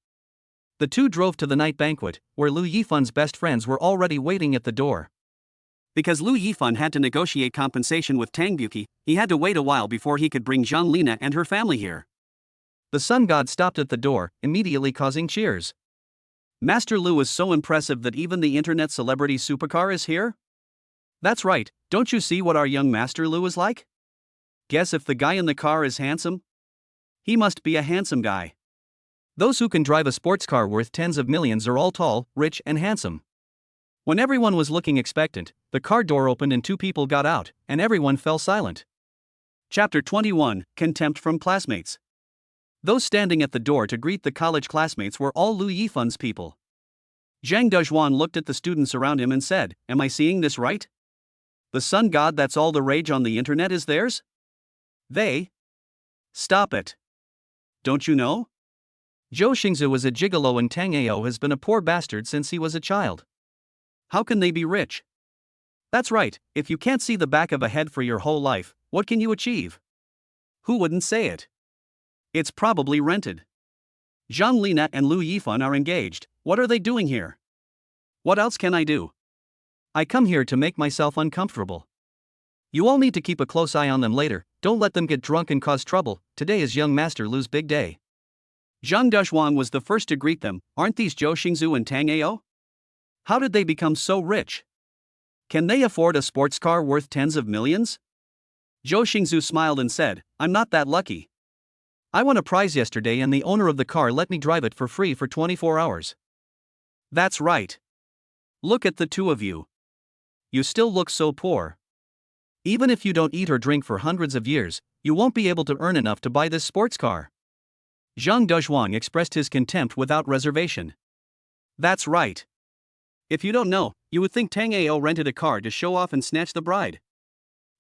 The two drove to the night banquet, where Lu Yifan's best friends were already waiting at the door.
Because Lu Yifan had to negotiate compensation with Tang Buki, he had to wait a while before he could bring Zhang Lina and her family here.
The sun god stopped at the door, immediately causing cheers.
Master Lu is so impressive that even the internet celebrity supercar is here? That's right, don't you see what our young Master Lu is like? Guess if the guy in the car is handsome? He must be a handsome guy.
Those who can drive a sports car worth tens of millions are all tall, rich, and handsome. When everyone was looking expectant, the car door opened and two people got out, and everyone fell silent.
Chapter 21, Contempt from Classmates. Those standing at the door to greet the college classmates were all Lu Yifan's people. Zhang Dawi looked at the students around him and said, Am I seeing this right? The sun god that's all the rage on the internet is theirs? They? Stop it. Don't you know?
Zhou Xingzhu was a gigolo and Tang Ao has been a poor bastard since he was a child.
How can they be rich? That's right, if you can't see the back of a head for your whole life, what can you achieve? Who wouldn't say it? It's probably rented. Zhang Lina and Lu Yifan are engaged, what are they doing here? What else can I do?
I come here to make myself uncomfortable. You all need to keep a close eye on them later, don't let them get drunk and cause trouble, today is young Master Lu's big day.
Zhang Dawi was the first to greet them, aren't these Zhou Xingzhu and Tang Ao? How did they become so rich? Can they afford a sports car worth tens of millions? Zhou Xingzhu smiled and said, I'm not that lucky.
I won a prize yesterday and the owner of the car let me drive it for free for 24 hours.
That's right. Look at the two of you. You still look so poor.
Even if you don't eat or drink for hundreds of years, you won't be able to earn enough to buy this sports car.
Zhang Dawi expressed his contempt without reservation. That's right. If you don't know, you would think Tang Ao rented a car to show off and snatch the bride.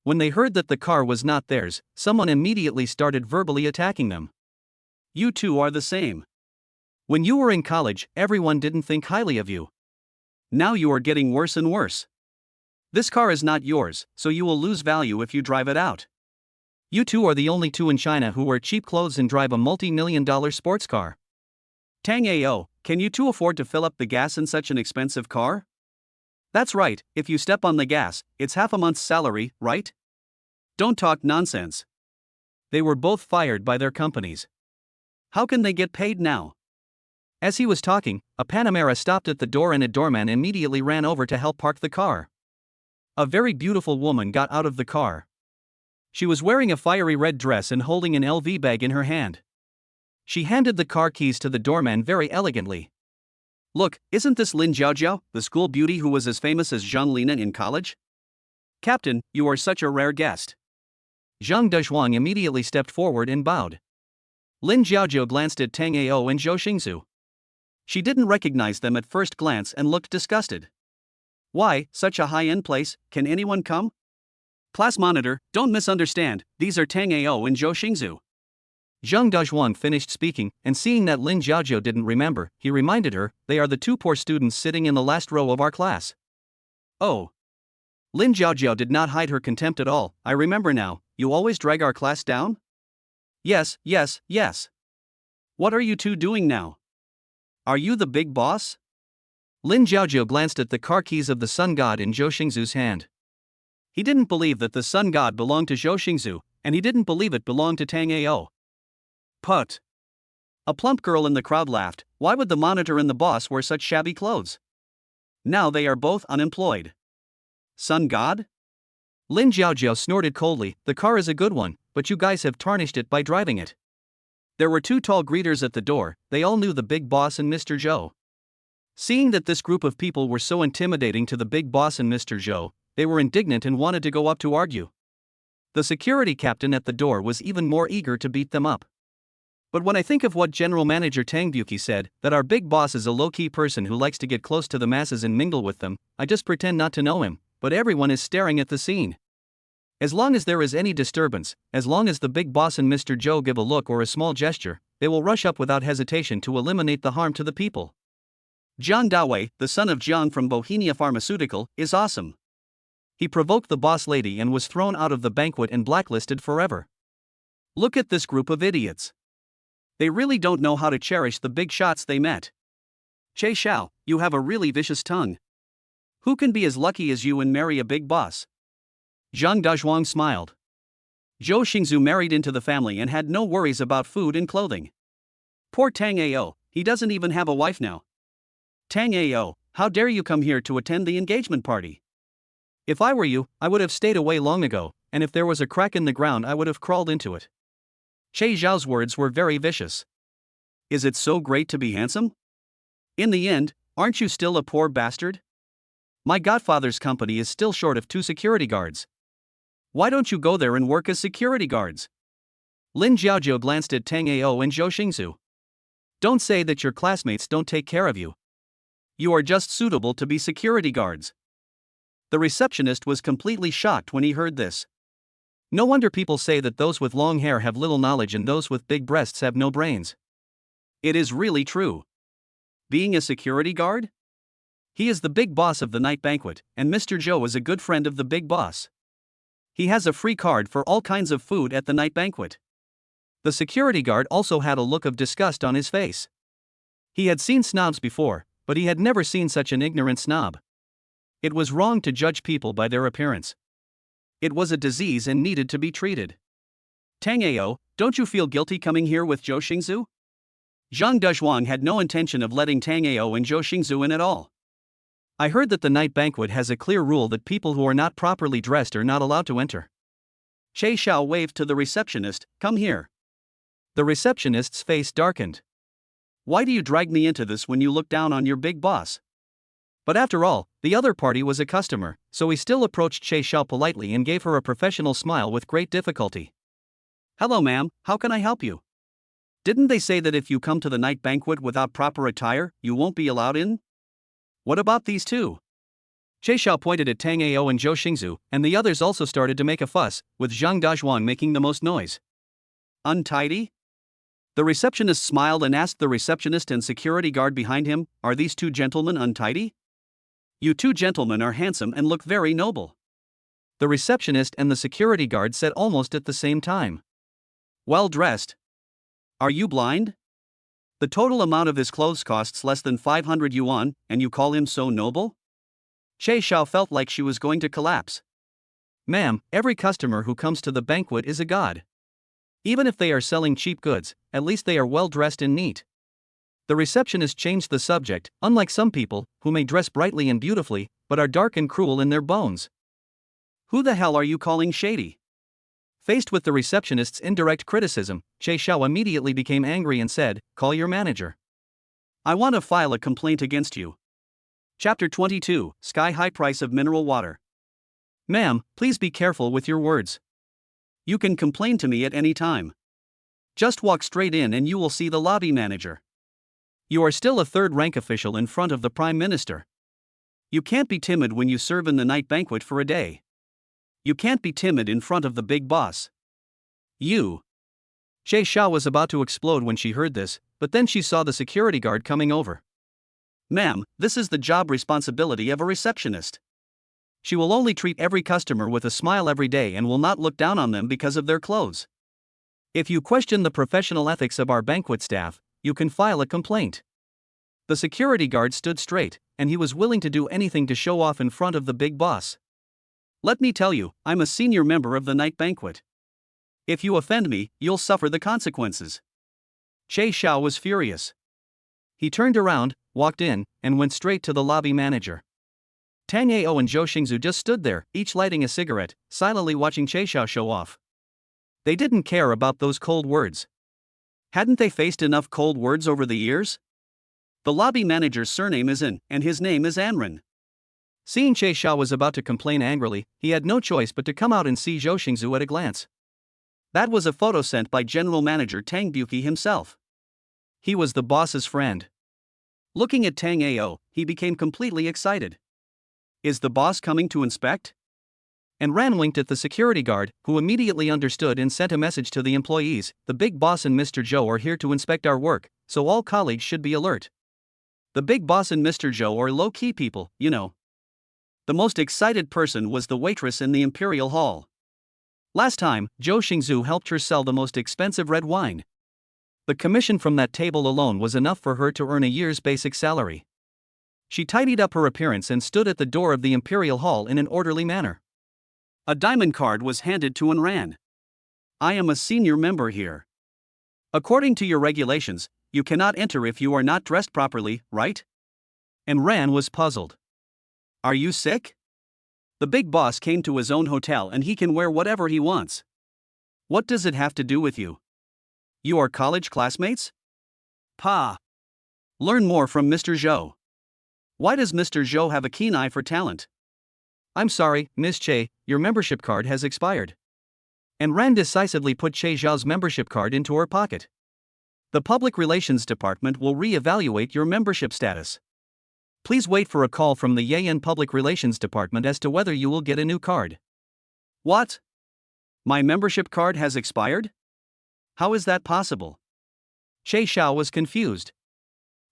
When they heard that the car was not theirs, someone immediately started verbally attacking them.
You two are the same.
When you were in college, everyone didn't think highly of you.
Now you are getting worse and worse. This car is not yours, so you will lose value if you drive it out.
You two are the only two in China who wear cheap clothes and drive a multi-million-dollar sports car.
Tang Ao, can you two afford to fill up the gas in such an expensive car? That's right, if you step on the gas, it's half a month's salary, right? Don't talk nonsense.
They were both fired by their companies.
How can they get paid now?
As he was talking, a Panamera stopped at the door and a doorman immediately ran over to help park the car. A very beautiful woman got out of the car. She was wearing a fiery red dress and holding an LV bag in her hand. She handed the car keys to the doorman very elegantly.
Look, isn't this Lin Jiaojiao, the school beauty who was as famous as Zhang Lina in college? Captain, you are such a rare guest.
Zhang Dawi immediately stepped forward and bowed. Lin Jiaojiao glanced at Tang Ao and Zhou Xingzhu.
She didn't recognize them at first glance and looked disgusted. Why, such a high-end place, can anyone come? Class monitor, don't misunderstand, these are Tango and Zhou Xingzu.
Jang Dawi finished speaking, and seeing that Lin Jiaojiao didn't remember, he reminded her, they are the two poor students sitting in the last row of our class.
Oh. Lin Jiaojiao did not hide her contempt at all. I remember now, you always drag our class down? Yes. What are you two doing now? Are you the big boss?
Lin Jiaojiao glanced at the car keys of the sun god in Zhou Xingzu's hand.
He didn't believe that the sun god belonged to Zhou Xingzu, and he didn't believe it belonged to Tango. Put. A plump girl in the crowd laughed. Why would the monitor and the boss wear such shabby clothes? Now they are both unemployed. Sun god?
Lin Jiaojiao snorted coldly. The car is a good one, but you guys have tarnished it by driving it.
There were two tall greeters at the door. They all knew the big boss and Mr. Zhou. Seeing that this group of people were so intimidating to the big boss and Mr. Zhou, they were indignant and wanted to go up to argue. The security captain at the door was even more eager to beat them up. But when I think of what General Manager Tang Buki said, that our big boss is a low-key person who likes to get close to the masses and mingle with them, I just pretend not to know him, but everyone is staring at the scene. As long as there is any disturbance, as long as the big boss and Mr. Zhou give a look or a small gesture, they will rush up without hesitation to eliminate the harm to the people. Jang Dawi, the son of Jiang from Bohemia Pharmaceutical, is awesome.
He provoked the boss lady and was thrown out of the banquet and blacklisted forever.
Look at this group of idiots. They really don't know how to cherish the big shots they met. Che Xiao, you have a really vicious tongue. Who can be as lucky as you and marry a big boss?
Jang Dawi smiled.
Zhou Xingzu married into the family and had no worries about food and clothing. Poor Tango, he doesn't even have a wife now. Tango, how dare you come here to attend the engagement party?
If I were you, I would have stayed away long ago, and if there was a crack in the ground I would have crawled into it.
Che Xiao's words were very vicious. Is it so great to be handsome? In the end, aren't you still a poor bastard? My godfather's company is still short of 2 security guards. Why don't you go there and work as security guards?
Lin Jiaojiao glanced at Tango and Zhou Xingzu.
Don't say that your classmates don't take care of you. You are just suitable to be security guards. The receptionist was completely shocked when he heard this.
No wonder people say that those with long hair have little knowledge and those with big breasts have no brains.
It is really true. Being a security guard? He is the big boss of the night banquet, and Mr. Zhou is a good friend of the big boss. He has a free card for all kinds of food at the night banquet.
The security guard also had a look of disgust on his face. He had seen snobs before, but he had never seen such an ignorant snob. It was wrong to judge people by their appearance.
It was a disease and needed to be treated. Tango, don't you feel guilty coming here with Zhou Xingzu? Jang Dawi had no intention of letting Tango and Zhou Xingzu in at all.
I heard that the night banquet has a clear rule that people who are not properly dressed are not allowed to enter.
Che Xiao waved to the receptionist, come here.
The receptionist's face darkened.
Why do you drag me into this when you look down on your big boss?
But after all, the other party was a customer, so he still approached Che Xiao politely and gave her a professional smile with great difficulty.
Hello ma'am, how can I help you? Didn't they say that if you come to the night banquet without proper attire, you won't be allowed in? What about these two?
Che Xiao pointed at Tango and Zhou Xingzu, and the others also started to make a fuss, with Jang Dawi making the most noise.
Untidy? The receptionist smiled and asked the receptionist and security guard behind him, are these two gentlemen untidy? You two gentlemen are handsome and look very noble.
The receptionist and the security guard said almost at the same time.
Well dressed. Are you blind? The total amount of his clothes costs less than 500 yuan, and you call him so noble? Che Xiao felt like she was going to collapse.
Ma'am, every customer who comes to the banquet is a god. Even if they are selling cheap goods, at least they are well dressed and neat. The receptionist changed the subject, unlike some people, who may dress brightly and beautifully, but are dark and cruel in their bones.
Who the hell are you calling shady?
Faced with the receptionist's indirect criticism, Che Xiao immediately became angry and said, call your manager.
I want to file a complaint against you. Chapter 22, Sky-High Price of Mineral Water.
Ma'am, please be careful with your words.
You can complain to me at any time. Just walk straight in and you will see the lobby manager.
You are still a third-rank official in front of the Prime Minister.
You can't be timid when you serve in the night banquet for a day. You can't be timid in front of the big boss. You.
Shay Xiao was about to explode when she heard this, but then she saw the security guard coming over.
Ma'am, this is the job responsibility of a receptionist. She will only treat every customer with a smile every day and will not look down on them because of their clothes.
If you question the professional ethics of our banquet staff, you can file a complaint. The security guard stood straight, and he was willing to do anything to show off in front of the big boss.
Let me tell you, I'm a senior member of the night banquet. If you offend me, you'll suffer the consequences.
Shay Xiao was furious. He turned around, walked in, and went straight to the lobby manager. Tango and Zhou Xingzu just stood there, each lighting a cigarette, silently watching Shay Xiao show off. They didn't care about those cold words.
Hadn't they faced enough cold words over the years? The lobby manager's surname is In, and his name is Anren.
Seeing Shay Xiao was about to complain angrily, he had no choice but to come out and see Zhou Xingzu at a glance.
That was a photo sent by General Manager Tang Buki himself.
He was the boss's friend.
Looking at Tang Ao, he became completely excited. Is the boss coming to inspect?
And Ran winked at the security guard, who immediately understood and sent a message to the employees. The big boss and Mr. Zhou are here to inspect our work, so all colleagues should be alert.
The big boss and Mr. Zhou are low-key people, you know. The most excited person was the waitress in the Imperial Hall.
Last time, Zhou Xingzu helped her sell the most expensive red wine. The commission from that table alone was enough for her to earn a year's basic salary. She tidied up her appearance and stood at the door of the Imperial Hall in an orderly manner.
A diamond card was handed to Anran. I am a senior member here. According to your regulations, you cannot enter if you are not dressed properly, right?
And Ran was puzzled.
Are you sick? The big boss came to his own hotel and he can wear whatever he wants. What does it have to do with you? You are college classmates? Pa. Learn more from Mr. Zhou. Why does Mr. Zhou have a keen eye for talent?
I'm sorry, Miss Che, your membership card has expired. And Ran decisively put Che Zhao's membership card into her pocket.
The Public Relations Department will re-evaluate your membership status.
Please wait for a call from the Yen Public Relations Department as to whether you will get a new card.
What? My membership card has expired? How is that possible?
Che Xiao was confused.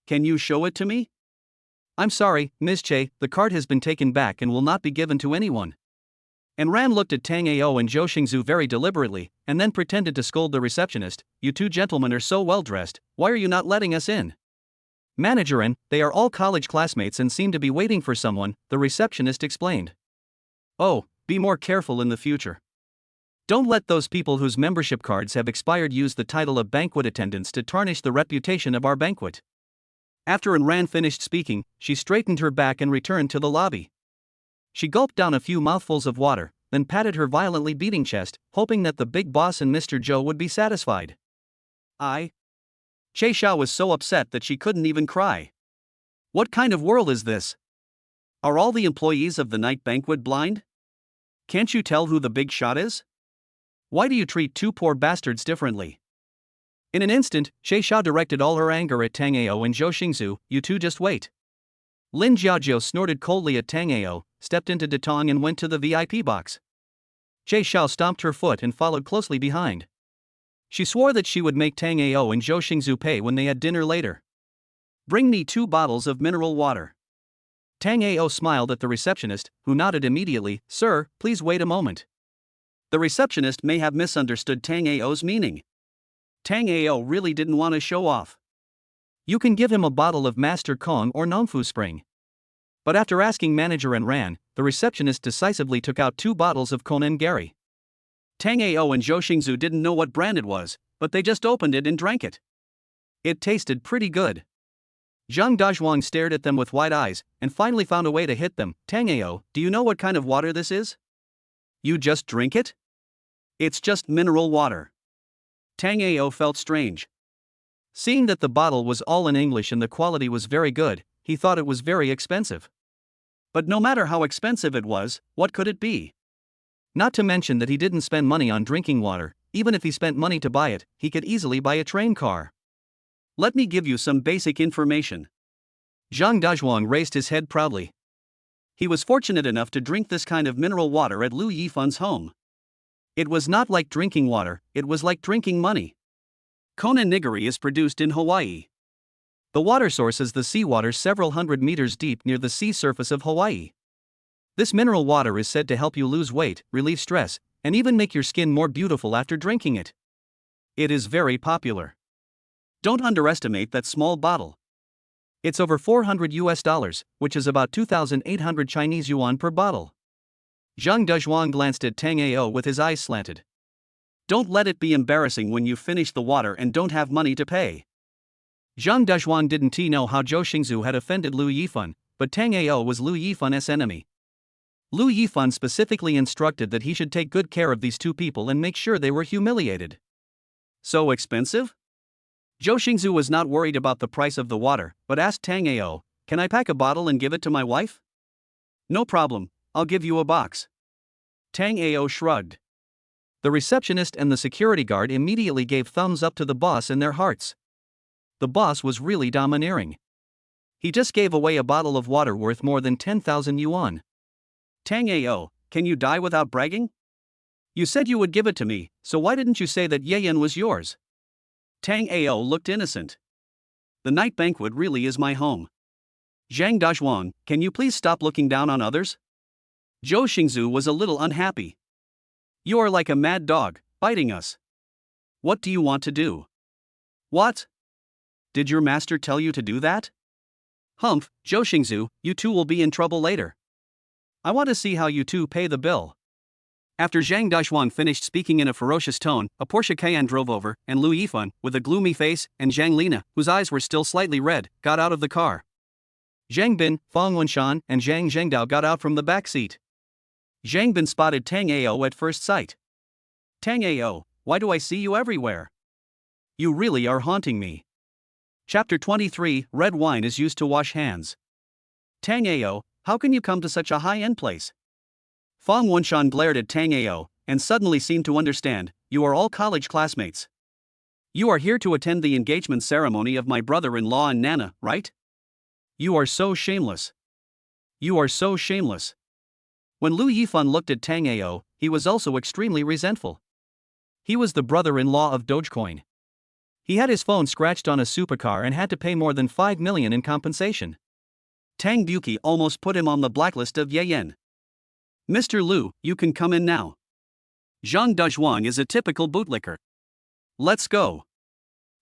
Can you show it to me?
I'm sorry, Miss Che, the card has been taken back and will not be given to anyone.
And Ran looked at Tang Ao and Zhou Xingzu very deliberately, and then pretended to scold the receptionist. You two gentlemen are so well dressed, why are you not letting us in?
Manager and they are all college classmates and seem to be waiting for someone, the receptionist explained.
Oh, be more careful in the future. Don't let those people whose membership cards have expired use the title of banquet attendants to tarnish the reputation of our banquet. After Anran finished speaking, she straightened her back and returned to the lobby. She gulped down a few mouthfuls of water, then patted her violently beating chest, hoping that the big boss and Mr. Zhou would be satisfied. Shay Xiao was so upset that she couldn't even cry. What kind of world is this? Are all the employees of the night banquet blind? Can't you tell who the big shot is? Why do you treat two poor bastards differently? In an instant, Shay Xiao directed all her anger at Tang Ao and Zhou Xingzu. You two just wait. Lin Jiajiu snorted coldly at Tang Ao, stepped into Datong and went to the VIP box. Shay Xiao stomped her foot and followed closely behind. She swore that she would make Tang Ao and Zhou Xingzu pay when they had dinner later. Bring me 2 bottles of mineral water. Tang Ao smiled at the receptionist, who nodded immediately. Sir, please wait a moment. The receptionist may have misunderstood Tang Ao's meaning. Tang Ao really didn't want to show off. You can give him a bottle of Master Kong or Nongfu Spring. But after asking manager and Ran, the receptionist decisively took out 2 bottles of Konen Gary. Tang Ao and Zhou Xingzu didn't know what brand it was, but they just opened it and drank it. It tasted pretty good. Zhang Dazhuang stared at them with wide eyes, and finally found a way to hit them. Tang Ao, do you know what kind of water this is? You just drink it? It's just mineral water. Tang Ao felt strange. Seeing that the bottle was all in English and the quality was very good, he thought it was very expensive. But no matter how expensive it was, what could it be? Not to mention that he didn't spend money on drinking water. Even if he spent money to buy it, he could easily buy a train car. Let me give you some basic information. Zhang Dazhuang raised his head proudly. He was fortunate enough to drink this kind of mineral water at Lu Yifan's home. It was not like drinking water, it was like drinking money. Kona nigiri is produced in Hawaii. The water source is the seawater several hundred meters deep near the sea surface of Hawaii. This mineral water is said to help you lose weight, relieve stress, and even make your skin more beautiful after drinking it. It is very popular. Don't underestimate that small bottle. It's over $400, which is about 2,800 Chinese yuan per bottle. Jang Dawi glanced at Tango with his eyes slanted. Don't let it be embarrassing when you finish the water and don't have money to pay. Jang Dawi didn't know how Zhou Xingzu had offended Lu Yifan, but Tango was Lu Yifan's enemy. Lu Yifan specifically instructed that he should take good care of these two people and make sure they were humiliated. So expensive? Zhou Xingzu was not worried about the price of the water, but asked Tango, "Can I pack a bottle and give it to my wife?" "No problem, I'll give you a box." Tango shrugged. The receptionist and the security guard immediately gave thumbs up to the boss in their hearts. The boss was really domineering. He just gave away a bottle of water worth more than 10,000 yuan. "Tango, can you die without bragging? You said you would give it to me, so why didn't you say that Yen was yours?" Tango looked innocent. "The night banquet really is my home. Jang Dawi, can you please stop looking down on others?" Zhou Xingzu was a little unhappy. "You are like a mad dog, biting us. What do you want to do?" "What? Did your master tell you to do that?" "Humph, Zhou Xingzu, you two will be in trouble later. I want to see how you two pay the bill." After Jang Dawi finished speaking in a ferocious tone, a Porsche Cayenne drove over, and Lu Yifan, with a gloomy face, and Zhang Lina, whose eyes were still slightly red, got out of the car. Zhang Bin, Fang Wenshan, and Zhang Zhengdao got out from the back seat. Zhang Bin spotted Tango at first sight. "Tango, why do I see you everywhere? You really are haunting me." Chapter 23, Red wine is used to wash hands. "Tango, how can you come to such a high-end place?" Fang Wenshan glared at Tango, and suddenly seemed to understand. "You are all college classmates. You are here to attend the engagement ceremony of my brother-in-law and Nana, right? You are so shameless. You are so shameless." When Lu Yifan looked at Tango, he was also extremely resentful. He was the brother-in-law of Dogecoin. He had his phone scratched on a supercar and had to pay more than 5 million in compensation. Tang Buki almost put him on the blacklist of Yen. "Mr. Lu, you can come in now. Zhang Dawi is a typical bootlicker. Let's go."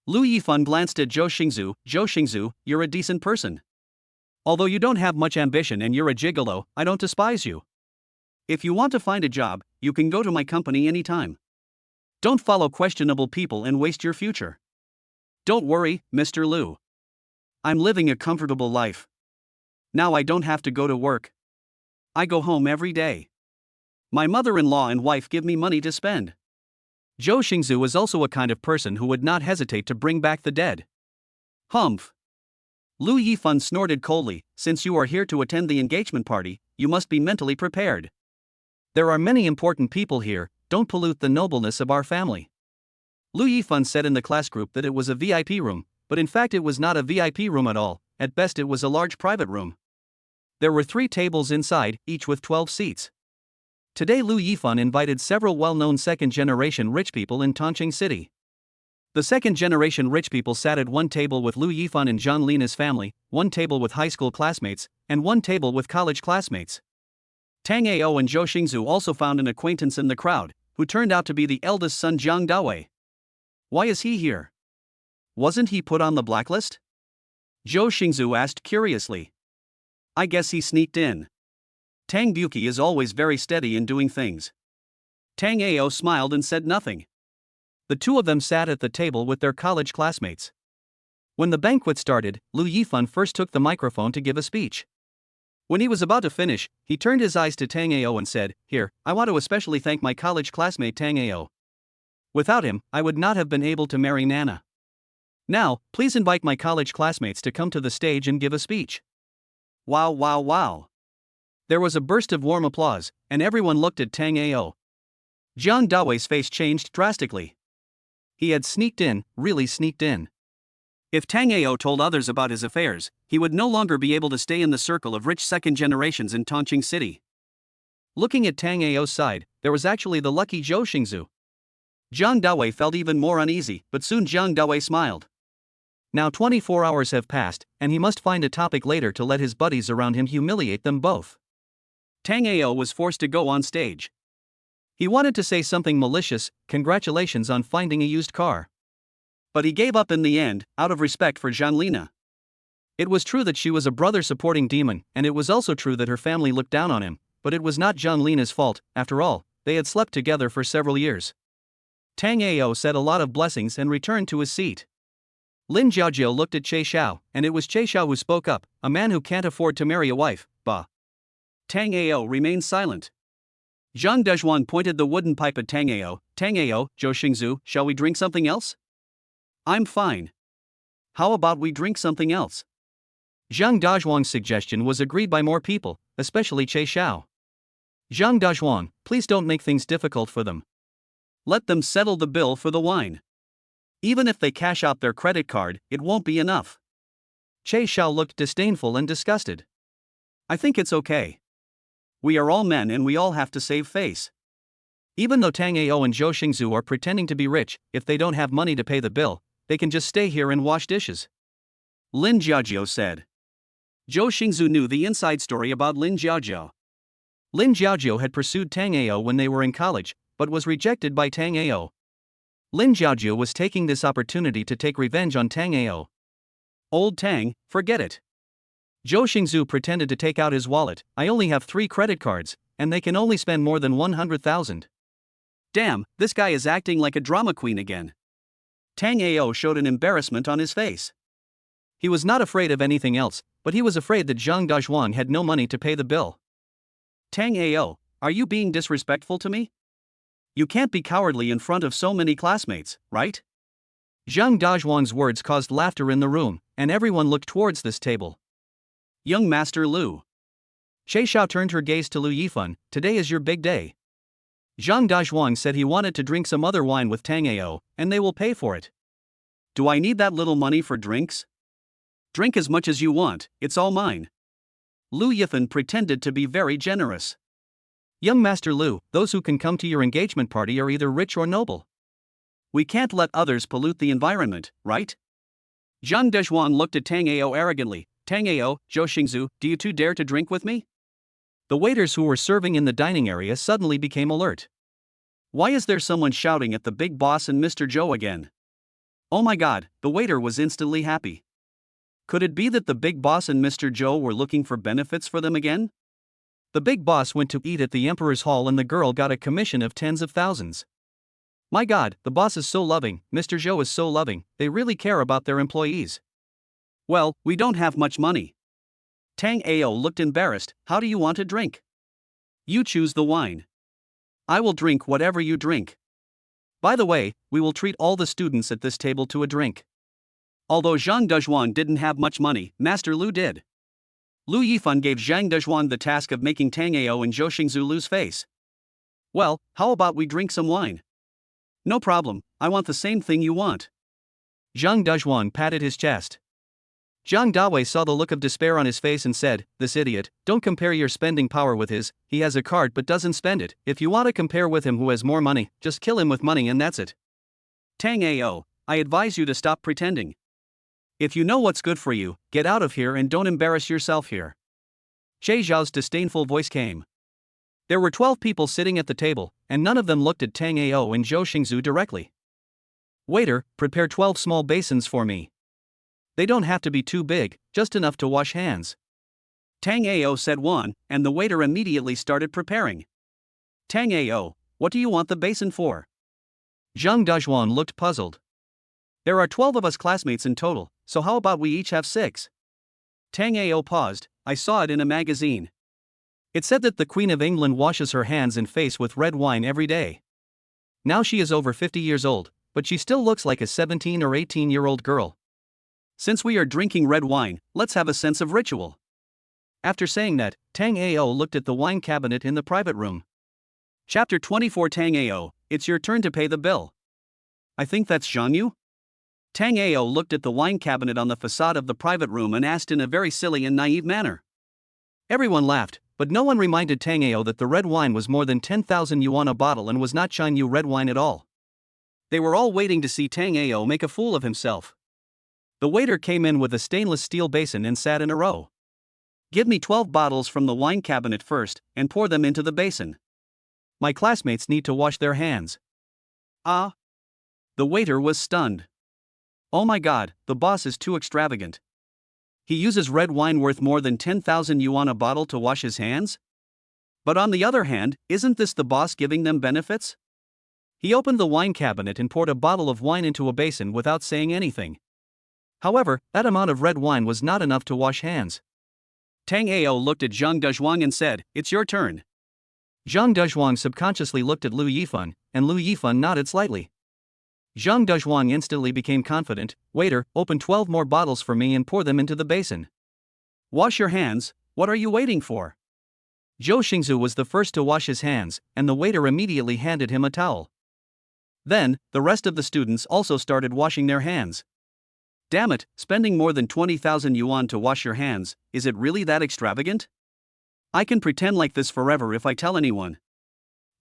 Lu Yifan glanced at Zhou Xingzu. "Zhou Xingzu, you're a decent person. Although you don't have much ambition and you're a gigolo, I don't despise you. If you want to find a job, you can go to my company anytime. Don't follow questionable people and waste your future. Don't worry, Mr. Lu. I'm living a comfortable life. Now I don't have to go to work. I go home every day. My mother-in-law and wife give me money to spend." Zhou Xingzu is also a kind of person who would not hesitate to bring back the dead. "Humph." Lu Yifan snorted coldly. "Since you are here to attend the engagement party, you must be mentally prepared. There are many important people here, don't pollute the nobleness of our family." Lu Yifan said in the class group that it was a VIP room, but in fact it was not a VIP room at all. At best it was a large private room. There were 3 tables inside, each with 12 seats. Today Lu Yifan invited several well-known second-generation rich people in Tongqing City. The second-generation rich people sat at one table with Lu Yifan and Zhang Lina's family, one table with high school classmates, and one table with college classmates. Tango and Zhou Xingzu also found an acquaintance in the crowd, who turned out to be the eldest son Jang Dawi. "Why is he here? Wasn't he put on the blacklist?" Zhou Xingzu asked curiously. "I guess he sneaked in. Tang Buki is always very steady in doing things." Tango smiled and said nothing. The two of them sat at the table with their college classmates. When the banquet started, Lu Yifan first took the microphone to give a speech. When he was about to finish, he turned his eyes to Tango and said, "Here, I want to especially thank my college classmate Tango. Without him, I would not have been able to marry Nana. Now, please invite my college classmates to come to the stage and give a speech." Wow, wow, wow. There was a burst of warm applause, and everyone looked at Tango. Jang Dawi's face changed drastically. He had sneaked in, really sneaked in. If Tango told others about his affairs, he would no longer be able to stay in the circle of rich second generations in Tongqing City.
Looking at Tango's side, there was actually the lucky Zhou Xingzu.
Jang Dawi felt even more uneasy, but soon Jang Dawi smiled.
Now 24 hours have passed, and he must find a topic later to let his buddies around him humiliate them both.
Tango was forced to go on stage.
He wanted to say something malicious, congratulations on finding a used car.
But he gave up in the end, out of respect for Zhanlina.
It was true that she was a brother-supporting demon, and it was also true that her family looked down on him, but it was not Zhanlina's fault. After all, they had slept together for several years.
Tango said a lot of blessings and returned to his seat.
Lin Jiaojiao looked at Che Xiao, and it was Che Xiao who spoke up, a man who can't afford to marry a wife, bah.
Tango remained silent. Zhang Dezhuan pointed the wooden pipe at Tango. Tango, Zhou Xingzu, shall we drink something else? I'm fine. How about we drink something else?
Zhang Dezhuang's suggestion was agreed by more people, especially Che Xiao. Zhang Dezhuang, please don't make things difficult for them.
Let them settle the bill for the wine. Even if they cash out their credit card, it won't be enough.
Che Xiao looked disdainful and disgusted.
I think it's okay. We are all men and we all have to save face.
Even though Tango and Zhou Xingzu are pretending to be rich, if they don't have money to pay the bill, they can just stay here and wash dishes.
Lin Jiaojiao said. Zhou Xingzu knew the inside story about Lin Jiaojiao.
Lin Jiaojiao had pursued Tango when they were in college, but was rejected by Tango. Lin Jiaojiao was taking this opportunity to take revenge on Tango.
Old Tang, forget it.
Zhou Xingzu pretended to take out his wallet. I only have 3 credit cards, and they can only spend more than 100,000.
Damn, this guy is acting like a drama queen again. Tango showed an embarrassment on his face.
He was not afraid of anything else, but he was afraid that Zhang Dezhuang had no money to pay the bill.
Tango, are you being disrespectful to me? You can't be cowardly in front of so many classmates, right?
Zhang Dezhuang's words caused laughter in the room, and everyone looked towards this table.
Young Master Lu.
Che Xiao turned her gaze to Lu Yifan. Today is your big day. Zhang Dezhuang said he wanted to drink some other wine with Tango, and they will pay for it.
Do I need that little money for drinks? Drink as much as you want, it's all mine. Lu Yifan pretended to be very generous.
Young Master Lu, those who can come to your engagement party are either rich or noble.
We can't let others pollute the environment, right? Zhang Dezhuang looked at Tango arrogantly. Tango, Zhou Xingzu, do you two dare to drink with me?
The waiters who were serving in the dining area suddenly became alert.
Why is there someone shouting at the big boss and Mr. Zhou again? Oh my god, the waiter was instantly happy. Could it be that the big boss and Mr. Zhou were looking for benefits for them again?
The big boss went to eat at the Emperor's Hall and the girl got a commission of tens of thousands. My god, the boss is so loving, Mr. Zhou is so loving, they really care about their employees.
Well, we don't have much money. Tango looked embarrassed. How do you want to drink? You choose the wine. I will drink whatever you drink. By the way, we will treat all the students at this table to a drink. Although Zhang Dezhuan didn't have much money, Master Lu did. Lu Yifan gave Zhang Dezhuan the task of making Tango and Zhou Xingzu lose face. Well, how about we drink some wine? No problem, I want the same thing you want.
Zhang Dezhuan patted his chest. Zhang Dawi saw the look of despair on his face and said, this idiot, don't compare your spending power with his, he has a card but doesn't spend it. If you want to compare with him who has more money, just kill him with money and that's it.
Tango, I advise you to stop pretending. If you know what's good for you, get out of here and don't embarrass yourself here.
Che Xiao's disdainful voice came. There were 12 people sitting at the table, and none of them looked at Tango and Zhou Xingzu directly. Waiter, prepare 12 small basins for me. They don't have to be too big, just enough to wash hands.
Tango said one, and the waiter immediately started preparing. Tango, what do you want the basin for?
Zhang Dezhuan looked puzzled.
There are 12 of us classmates in total, so how about we each have 6? Tango paused. I saw it in a magazine.
It said that the Queen of England washes her hands and face with red wine every day. Now she is over 50 years old, but she still looks like a 17 or 18-year-old girl.
Since we are drinking red wine, let's have a sense of ritual.
After saying that, Tango looked at the wine cabinet in the private room.
Chapter 24 Tango, it's your turn to pay the bill. I think that's Zhang Yu? Tang Ao looked at the wine cabinet on the facade of the private room and asked in a very silly and naive manner.
Everyone laughed, but no one reminded Tang Ao that the red wine was more than 10,000 yuan a bottle and was not Chinese red wine at all.
They were all waiting to see Tang Ao make a fool of himself. The waiter came in with a stainless steel basin and sat in a row. "Give me 12 bottles from the wine cabinet first, and pour them into the basin.
My classmates need to wash their hands."
Ah! The waiter was stunned. Oh my god, the boss is too extravagant. He uses red wine worth more than 10,000 yuan a bottle to wash his hands? But on the other hand, isn't this the boss giving them benefits?
He opened the wine cabinet and poured a bottle of wine into a basin without saying anything. However, that amount of red wine was not enough to wash hands.
Tang Ao looked at Jang Dawi and said, "It's your turn."
Jang Dawi subconsciously looked at Lu Yifan, and Lu Yifan nodded slightly. Jang Dawi instantly became confident. "Waiter, open 12 more bottles for me and pour them into the basin."
"Wash your hands, what are you waiting for?"
Zhou Xingzu was the first to wash his hands, and the waiter immediately handed him a towel. Then, the rest of the students also started washing their hands.
Damn it, spending more than 20,000 yuan to wash your hands, is it really that extravagant? I can pretend like this forever if I tell anyone.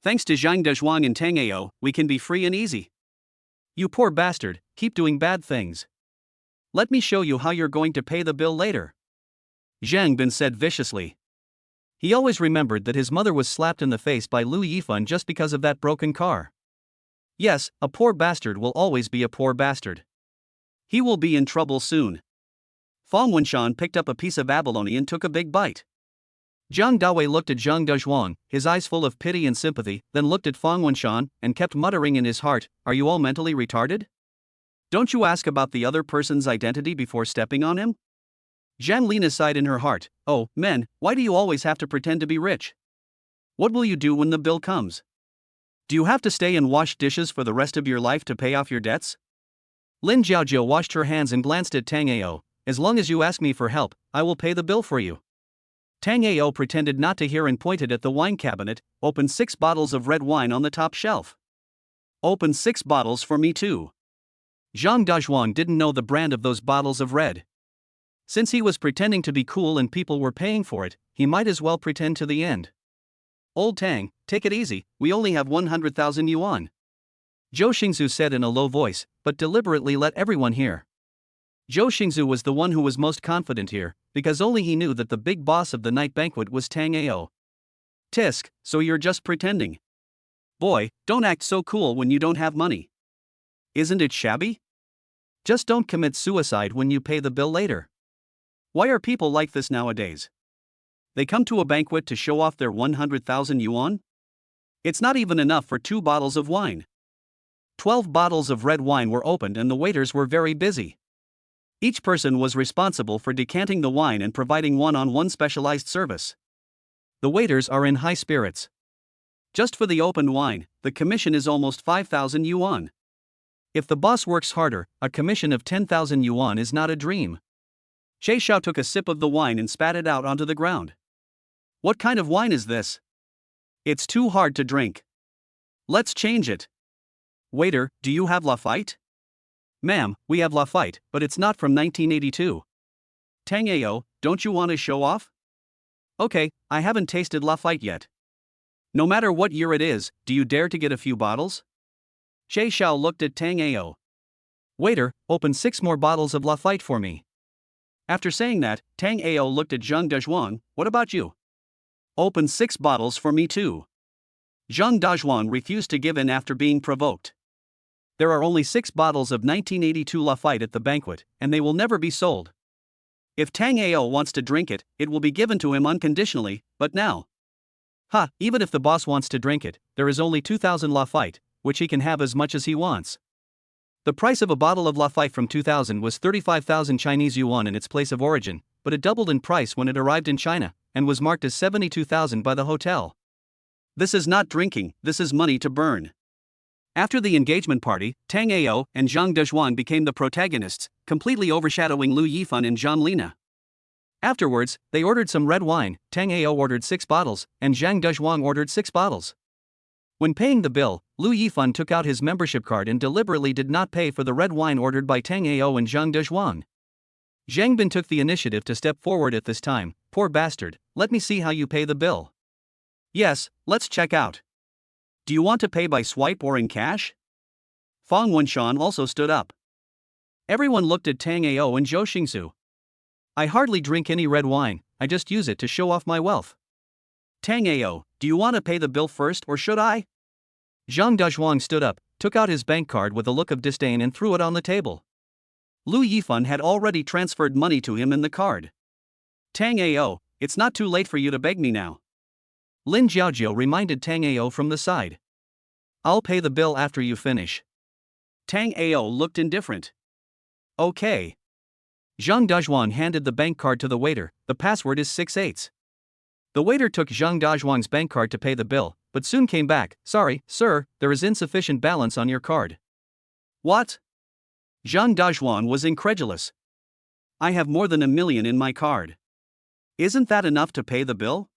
Thanks to Jang Dawi and Tang Ao, we can be free and easy.
You poor bastard, keep doing bad things.
Let me show you how you're going to pay the bill later.
Zhang Bin said viciously. He always remembered that his mother was slapped in the face by Lu Yifan just because of that broken car. Yes, a poor bastard will always be a poor bastard.
He will be in trouble soon. Fong Wenshan picked up a piece of abalone and took a big bite.
Jang Dawi looked at Zhang Dawi, his eyes full of pity and sympathy, then looked at Fong Wenshan and kept muttering in his heart, "Are you all mentally retarded?
Don't you ask about the other person's identity before stepping on him?" Zhang Lina sighed in her heart, "Oh, men, why do you always have to pretend to be rich? What will you do when the bill comes? Do you have to stay and wash dishes for the rest of your life to pay off your debts?"
Lin Jiaojiu washed her hands and glanced at Tang Ao. "As long as you ask me for help, I will pay the bill for you."
Tang Ao pretended not to hear and pointed at the wine cabinet. "Open 6 bottles of red wine on the top shelf. Open 6 bottles for me too."
Zhang Dawi didn't know the brand of those bottles of red. Since he was pretending to be cool and people were paying for it, he might as well pretend to the end.
"Old Tang, take it easy, we only have 100,000 yuan.
Zhou Xingzu said in a low voice, but deliberately let everyone hear. Zhou Xingzu was the one who was most confident here, because only he knew that the big boss of the night banquet was Tang Ao.
"Tisk, so you're just pretending. Boy, don't act so cool when you don't have money. Isn't it shabby?
Just don't commit suicide when you pay the bill later."
Why are people like this nowadays? They come to a banquet to show off their 100,000 yuan? It's not even enough for 2 bottles of wine. 12 bottles of red wine were opened and the waiters were very busy. Each person was responsible for decanting the wine and providing one-on-one specialized service.
The waiters are in high spirits.
Just for the opened wine, the commission is almost 5,000 yuan.
If the boss works harder, a commission of 10,000 yuan is not a dream.
Xie Xiao took a sip of the wine and spat it out onto the ground. What kind of wine is this? It's too hard to drink. Let's change it. Waiter, do you have Lafite?
Ma'am, we have Lafite, but it's not from 1982.
Tang Ao, don't you want to show off? Okay, I haven't tasted Lafite yet. No matter what year it is, do you dare to get a few bottles? Xie Xiao looked at Tang Ao.
Waiter, open 6 more bottles of Lafite for me.
After saying that, Tang Ao looked at Zhang Dawi. What about you? Open 6 bottles for me too. Zhang Dawi refused to give in after being provoked. There are only 6 bottles of 1982 Lafite at the banquet, and they will never be sold. If Tang Ao wants to drink it, it will be given to him unconditionally, but now.
Even if the boss wants to drink it, there is only 2,000 Lafite, which he can have as much as he wants. The price of a bottle of Lafite from 2000 was 35,000 Chinese yuan in its place of origin, but it doubled in price when it arrived in China, and was marked as 72,000 by the hotel.
This is not drinking, this is money to burn. After the engagement party, Tang Ao and Zhang Dawi became the protagonists, completely overshadowing Lu Yifan and Zhang Lina.
Afterwards, they ordered some red wine. Tang Ao ordered 6 bottles, and Zhang Dawi ordered 6 bottles. When paying the bill, Lu Yifan took out his membership card and deliberately did not pay for the red wine ordered by Tango and Jang Dawi. Zhang Bin took the initiative to step forward at this time. Poor bastard, let me see how you pay the bill.
Yes, let's check out. Do you want to pay by swipe or in cash? Fang Wenshan also stood up. Everyone looked at Tango and Zhou Xingzu.
I hardly drink any red wine, I just use it to show off my wealth.
Tango, do you want to pay the bill first or should I?
Zhang Dawi stood up, took out his bank card with a look of disdain and threw it on the table.
Lu Yifan had already transferred money to him in the card. Tango, it's not too late for you to beg me now.
Lin Jiaojiu reminded Tango from the side. I'll pay the bill after you finish.
Tango looked indifferent. Okay.
Zhang Dawi handed the bank card to the waiter. The password is 6/8. The waiter took Zhang Dajuang's bank card to pay the bill, but soon came back. Sorry, sir, there is insufficient balance on your card.
What? Zhang Dajuang was incredulous. I have more than $1 million in my card. Isn't that enough to pay the bill?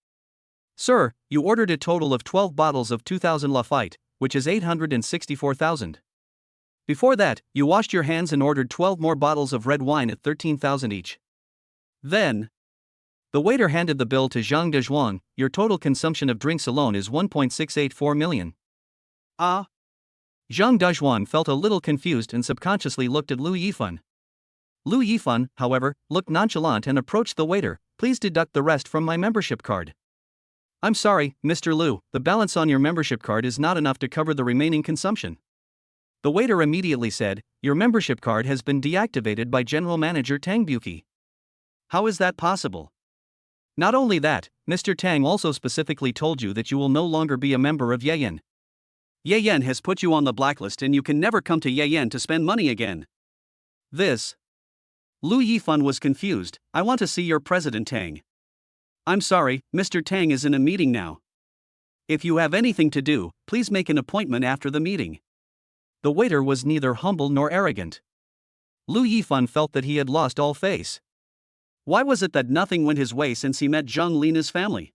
Sir, you ordered a total of 12 bottles of 2000 Lafite, which is 864,000. Before that, you washed your hands and ordered 12 more bottles of red wine at 13,000 each.
Then,
the waiter handed the bill to Zhang Dajuang. Your total consumption of drinks alone is 1.684 million.
Ah?
Zhang Dajuang felt a little confused and subconsciously looked at Lu Yifan. Lu Yifan, however, looked nonchalant and approached the waiter. Please deduct the rest from my membership card. I'm sorry, Mr. Lu, the balance on your membership card is not enough to cover the remaining consumption. The waiter immediately said, your membership card has been deactivated by General Manager Tang Buki.
How is that possible?
Not only that, Mr. Tang also specifically told you that you will no longer be a member of Yen.
Yen has put you on the blacklist and you can never come to Yen to spend money again.
This.
Lu Yifan was confused. I want to see your president Tang. I'm sorry, Mr. Tang is in a meeting now. If you have anything to do, please make an appointment after the meeting.
The waiter was neither humble nor arrogant. Lu Yifan felt that he had lost all face.
Why was it that nothing went his way since he met Zhang Lina's family?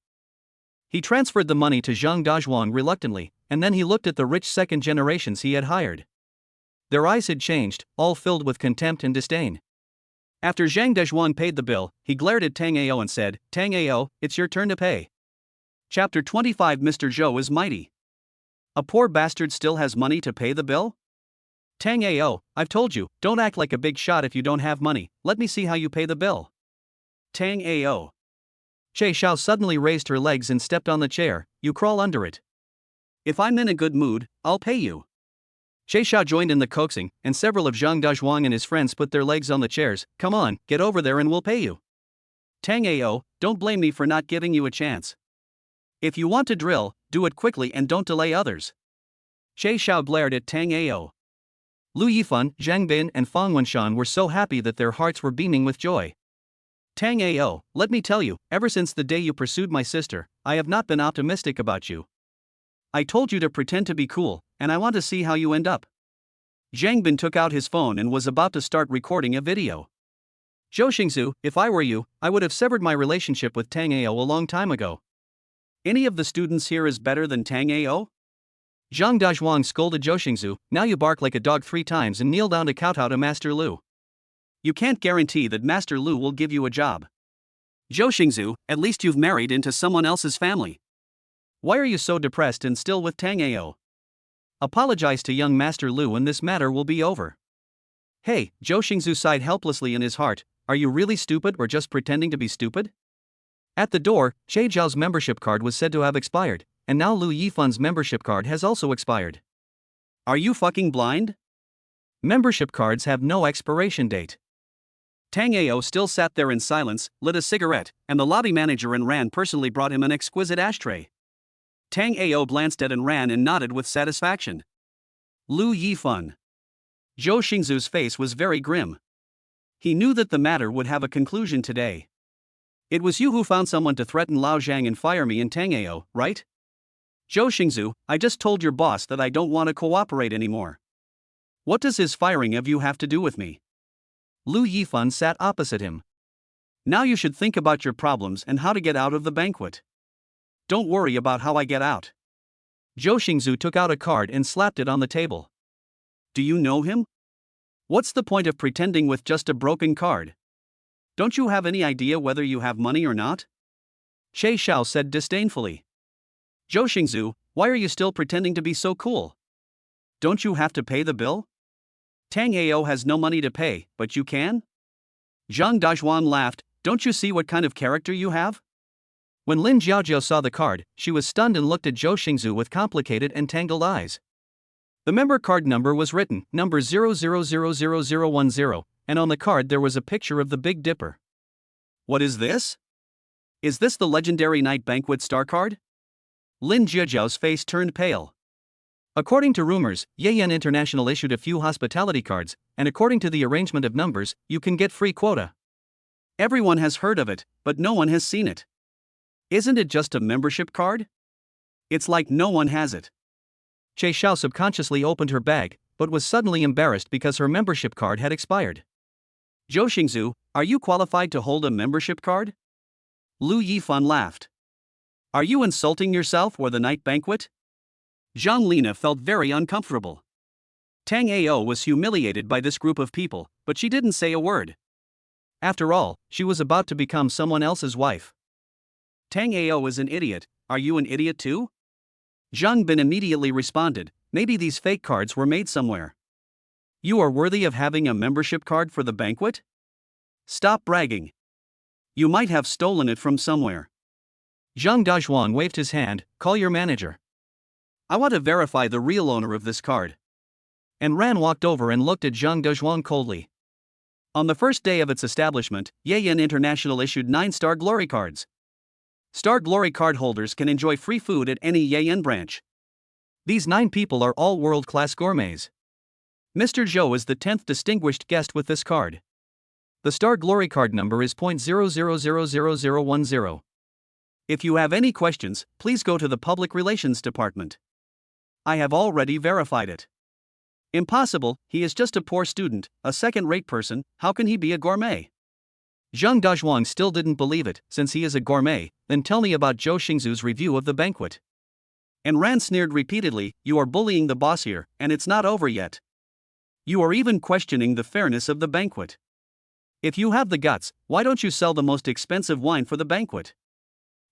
He transferred the money to Zhang Dajuang reluctantly, and then he looked at the rich second generations he had hired. Their eyes had changed, all filled with contempt and disdain.
After Zhang Dajuang paid the bill, he glared at Tango and said, Tango, it's your turn to pay. Chapter 25 Mr. Zhou is mighty. A poor bastard still has money to pay the bill? Tango, I've told you, don't act like a big shot if you don't have money, let me see how you pay the bill. Tango.
Che Xiao suddenly raised her legs and stepped on the chair. You crawl under it.
If I'm in a good mood, I'll pay you.
Che Xiao joined in the coaxing, and several of Zhang Dajuang and his friends put their legs on the chairs. Come on, get over there and we'll pay you.
Tango, don't blame me for not giving you a chance. If you want to drill, do it quickly and don't delay others. Che Xiao glared at Tango.
Lu Yifan, Zhang Bin and Fang Wenshan were so happy that their hearts were beaming with joy.
Tango, let me tell you, ever since the day you pursued my sister, I have not been optimistic about you. I told you to pretend to be cool, and I want to see how you end up. Zhang Bin took out his phone and was about to start recording a video.
Zhou Xingzu, if I were you, I would have severed my relationship with Tango a long time ago.
Any of the students here is better than Tango?
Zhang Dajuang scolded Zhou Xingzu, now you bark like a dog 3 times and kneel down to kowtow to Master Lu.
You can't guarantee that Master Lu will give you a job. Zhou Xingzu, at least you've married into someone else's family.
Why are you so depressed and still with Tango? Apologize to young Master Lu and this matter will be over. Hey, Zhou Xingzu sighed helplessly in his heart, are you really stupid or just pretending to be stupid? At the door, Che Zhao's membership card was said to have expired, and now Lu Yifan's membership card has also expired.
Are you fucking blind?
Membership cards have no expiration date.
Tango still sat there in silence, lit a cigarette, and the lobby manager and Ran personally brought him an exquisite ashtray. Tango glanced at and Ran and nodded with satisfaction. Lu Yifan. Zhou Xingzu's face was very grim. He knew that the matter would have a conclusion today. It was you who found someone to threaten Lao Zhang and fire me in Tango, right? Zhou Xingzu, I just told your boss that I don't want to cooperate anymore. What does his firing of you have to do with me?
Lu Yifan sat opposite him.
Now you should think about your problems and how to get out of the banquet. Don't worry about how I get out.
Zhou Xingzu took out a card and slapped it on the table.
Do you know him? What's the point of pretending with just a broken card? Don't you have any idea whether you have money or not?
Che Xiao said disdainfully.
Zhou Xingzu, why are you still pretending to be so cool? Don't you have to pay the bill? Tango has no money to pay, but you can? Jang Dawi laughed. Don't you see what kind of character you have?
When Lin Jiaojiao saw the card, she was stunned and looked at Zhou Xingzu with complicated and tangled eyes. The member card number was written, number 00000010, and on the card there was a picture of the Big Dipper.
What is this? Is this the legendary night banquet star card? Lin Jiaojiao's face turned pale.
According to rumors, Yen International issued a few hospitality cards, and according to the arrangement of numbers, you can get free quota.
Everyone has heard of it, but no one has seen it. Isn't it just a membership card? It's like no one has it.
Che Xiao subconsciously opened her bag, but was suddenly embarrassed because her membership card had expired.
Zhou Xingzu, are you qualified to hold a membership card? Lu Yifan laughed. Are you insulting yourself or the night banquet? Zhang Lina felt very uncomfortable. Tang Ao was humiliated by this group of people, but she didn't say a word.
After all, she was about to become someone else's wife.
Tang Ao is an idiot. Are you an idiot too? Zhang Bin immediately responded, maybe these fake cards were made somewhere. You are worthy of having a membership card for the banquet? Stop bragging. You might have stolen it from somewhere.
Zhang Dawi waved his hand, call your manager.
I want to verify the real owner of this card.
And Ran walked over and looked at Zhang Dawi coldly.
On the first day of its establishment, Yen International issued 9 Star Glory cards. Star Glory card holders can enjoy free food at any Yen branch.
These 9 people are all world-class gourmets.
Mr. Zhou is the 10th distinguished guest with this card.
The Star Glory card number is .00000010.
If you have any questions, please go to the Public Relations Department. I have already verified it. Impossible, he is just a poor student, a second-rate person, how can he be a gourmet?
Zhang Dawi still didn't believe it, since he is a gourmet, then tell me about Zhou Xingzu's review of the banquet.
And Ran sneered repeatedly, you are bullying the boss here, and it's not over yet. You are even questioning the fairness of the banquet. If you have the guts, why don't you sell the most expensive wine for the banquet?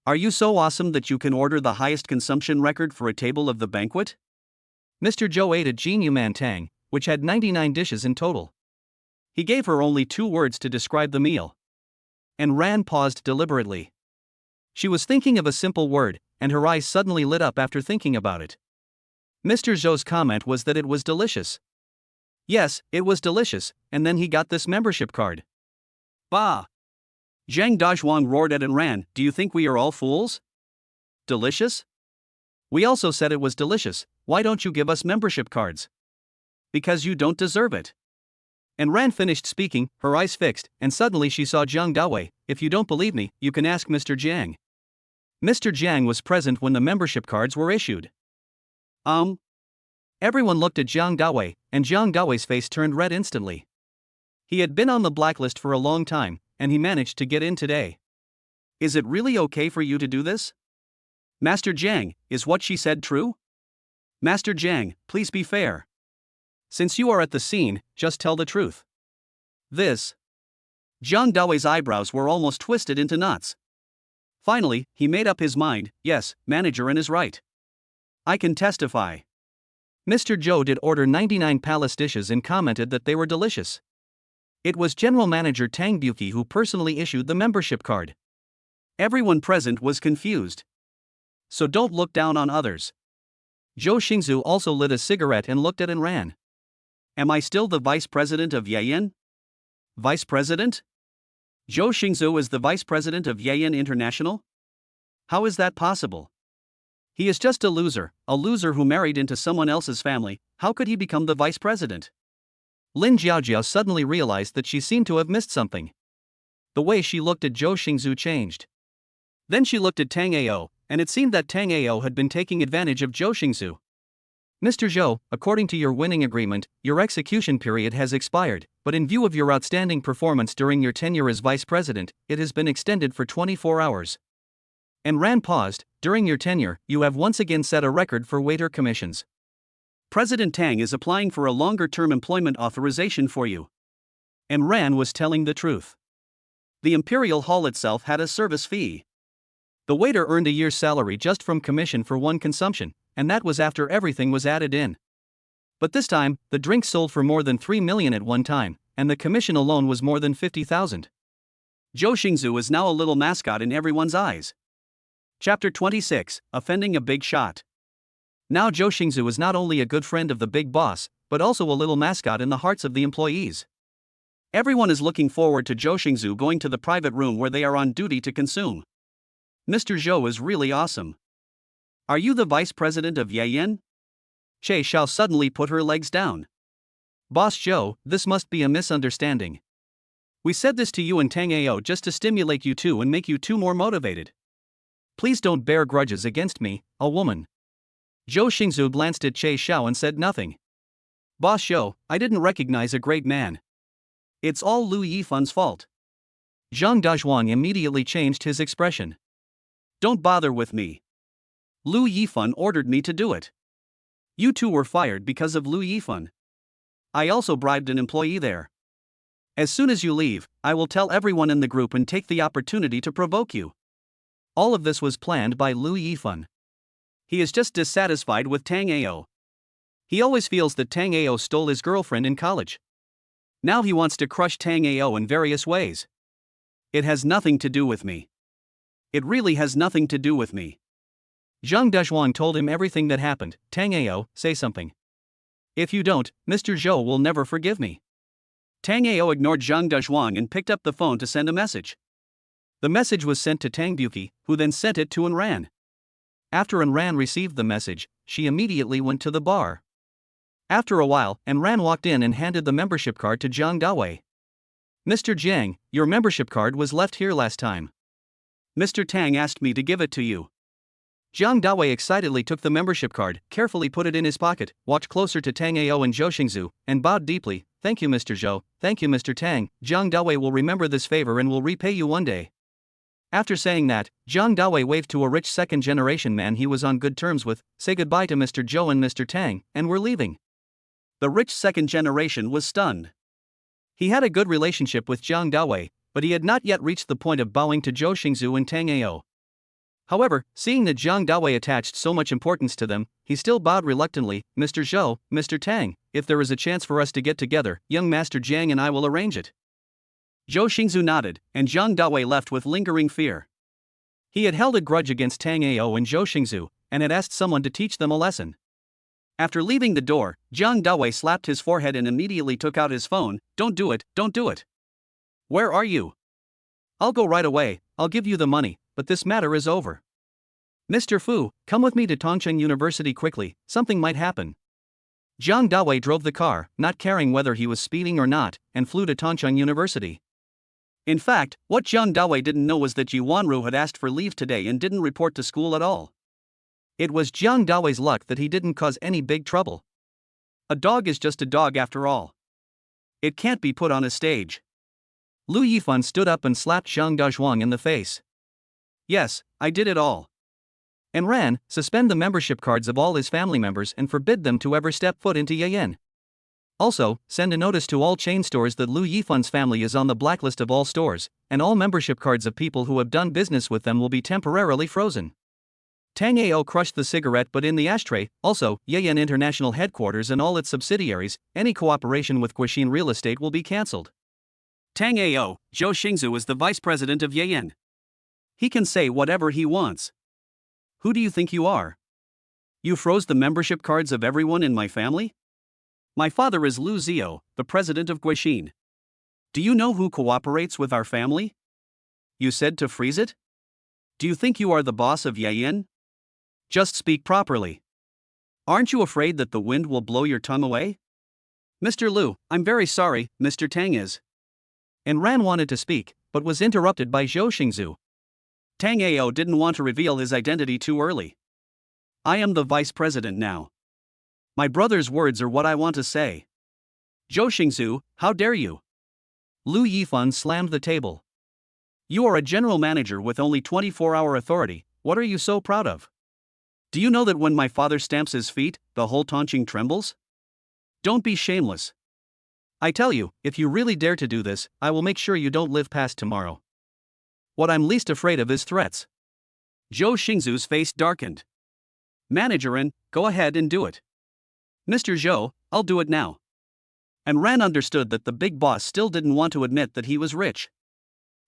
Are you so awesome that you can order the highest consumption record for a table of the banquet?
Mr. Zhou ate a Jin Man Tang, which had 99 dishes in total.
He gave her only 2 words to describe the meal.
And Ran paused deliberately. She was thinking of a simple word, and her eyes suddenly lit up after thinking about it. Mr. Zhou's comment was that it was delicious. Yes, it was delicious, and then he got this membership card.
Bah! Jang Dawi roared at and ran, do you think we are all fools? Delicious?
We also said it was delicious, why don't you give us membership cards?
Because you don't deserve it.
And Ran finished speaking, her eyes fixed, and suddenly she saw Zhang Dawi. If you don't believe me, you can ask Mr. Jiang. Mr. Jiang was present when the membership cards were issued. Everyone looked at Zhang Dawi, and Zhang Dawi's face turned red instantly. He had been on the blacklist for a long time, and he managed to get in today.
Is it really okay for you to do this? Master Jiang, is what she said true? Master Jiang, please be fair.
Since you are at the scene, just tell the truth.
This. Zhang Dawi's eyebrows were almost twisted into knots. Finally, he made up his mind, yes, manager is right. I can testify.
Mr. Zhou did order 99 palace dishes and commented that they were delicious. It was General Manager Tang Buki who personally issued the membership card.
Everyone present was confused. So don't look down on others.
Zhou Xingzu also lit a cigarette and looked at and ran.
Am I still the vice president of Yen? Vice president? Zhou Xingzu is the vice president of Yen International? How is that possible? He is just a loser who married into someone else's family. How could he become the vice president?
Lin Jiaojiao suddenly realized that she seemed to have missed something. The way she looked at Zhou Xingzu changed. Then she looked at Tang Ao, and it seemed that Tang Ao had been taking advantage of Zhou Xingzu. Mr. Zhou, according to your winning agreement, your execution period has expired, but in view of your outstanding performance during your tenure as vice president, it has been extended for 24 hours. And Ran paused. During your tenure, you have once again set a record for waiter commissions.
President Tang is applying for a longer-term employment authorization for you.
And Ran was telling the truth.
The Imperial Hall itself had a service fee.
The waiter earned a year's salary just from commission for one consumption, and that was after everything was added in. But this time, the drinks sold for more than 3 million at one time, and the commission alone was more than 50,000.
Zhou Xingzu is now a little mascot in everyone's eyes. Chapter 26, Offending a Big Shot.
Now Zhou Xingzu is not only a good friend of the big boss, but also a little mascot in the hearts of the employees.
Everyone is looking forward to Zhou Xingzu going to the private room where they are on duty to consume. Mr. Zhou is really awesome. Are you the vice president of Yen?
Che Xiao suddenly put her legs down. Boss Zhou, this must be a misunderstanding. We said this to you and Tango just to stimulate you two and make you two more motivated. Please don't bear grudges against me, a woman. Zhou Xingzu glanced at Che Xiao and said nothing. Boss Zhou, I didn't recognize a great man.
It's all Lu Yifan's fault.
Jang Dawi immediately changed his expression.
Don't bother with me. Lu Yifan ordered me to do it. You two were fired because of Lu Yifan. I also bribed an employee there. As soon as you leave, I will tell everyone in the group and take the opportunity to provoke you.
All of this was planned by Lu Yifan.
He is just dissatisfied with Tango. He always feels that Tango stole his girlfriend in college. Now he wants to crush Tango in various ways. It has nothing to do with me. It really has nothing to do with me.
Jang Dawi told him everything that happened. Tango, say something. If you don't, Mr. Zhou will never forgive me.
Tango ignored Jang Dawi and picked up the phone to send a message.
The message was sent to Tang Buki, who then sent it to Anran. After Anran received the message, she immediately went to the bar. After a while, Anran walked in and handed the membership card to Jang Dawi. Mr. Jiang, your membership card was left here last time.
Mr. Tang asked me to give it to you.
Jang Dawi excitedly took the membership card, carefully put it in his pocket, walked closer to Tango and Zhou Xingzu, and bowed deeply. Thank you, Mr. Zhou. Thank you, Mr. Tang. Jang Dawi will remember this favor and will repay you one day. After saying that, Jang Dawi waved to a rich second-generation man he was on good terms with, say goodbye to Mr. Zhou and Mr. Tang, and were leaving.
The rich second generation was stunned.
He had a good relationship with Jang Dawi, but he had not yet reached the point of bowing to Zhou Xingzu and Tango. However, seeing that Jang Dawi attached so much importance to them, he still bowed reluctantly. Mr. Zhou, Mr. Tang, if there is a chance for us to get together, young Master Jiang and I will arrange it.
Zhou Xingzu nodded, and Jang Dawi left with lingering fear.
He had held a grudge against Tango and Zhou Xingzu, and had asked someone to teach them a lesson.
After leaving the door, Jang Dawi slapped his forehead and immediately took out his phone. Don't do it, don't do it. Where are you?
I'll go right away, I'll give you the money, but this matter is over. Mr. Fu, come with me to Tongcheng University quickly, something might happen. Jang Dawi drove the car, not caring whether he was speeding or not, and flew to Tongcheng University.
In fact, what Jang Dawi didn't know was that Ji Wanru had asked for leave today and didn't report to school at all.
It was Jang Dawi's luck that he didn't cause any big trouble.
A dog is just a dog after all. It can't be put on a stage.
Lu Yifan stood up and slapped Jang Dawi in the face.
Yes, I did it all.
Anran, suspend the membership cards of all his family members and forbid them to ever step foot into Yen. Also, send a notice to all chain stores that Lu Yifan's family is on the blacklist of all stores, and all membership cards of people who have done business with them will be temporarily frozen. Tango crushed the cigarette but in the ashtray. Also, Yen International Headquarters and all its subsidiaries, any cooperation with Guixin Real Estate will be cancelled.
Tango, Zhou Xingzu is the vice president of Yen. He can say whatever he wants. Who do you think you are? You froze the membership cards of everyone in my family? My father is Lu Zio, the president of Guixin. Do you know who cooperates with our family? You said to freeze it? Do you think you are the boss of Yen? Just speak properly. Aren't you afraid that the wind will blow your tongue away? Mr. Lu, I'm very sorry, Mr. Tang is.
Anran wanted to speak, but was interrupted by Zhou Xingzu.
Tango didn't want to reveal his identity too early. I am the vice president now. My brother's words are what I want to say. Zhou Xingzu, how dare you?
Lu Yifan slammed the table.
You are a general manager with only 24-hour authority, What are you so proud of? Do you know that when my father stamps his feet, the whole Tonching trembles? Don't be shameless. I tell you, if you really dare to do this, I will make sure you don't live past tomorrow. What I'm least afraid of is threats. Zhou Xingzu's face darkened. Manager in, go ahead and do it. Mr. Zhou, I'll do it now. And Ran understood that the big boss still didn't want to admit that he was rich.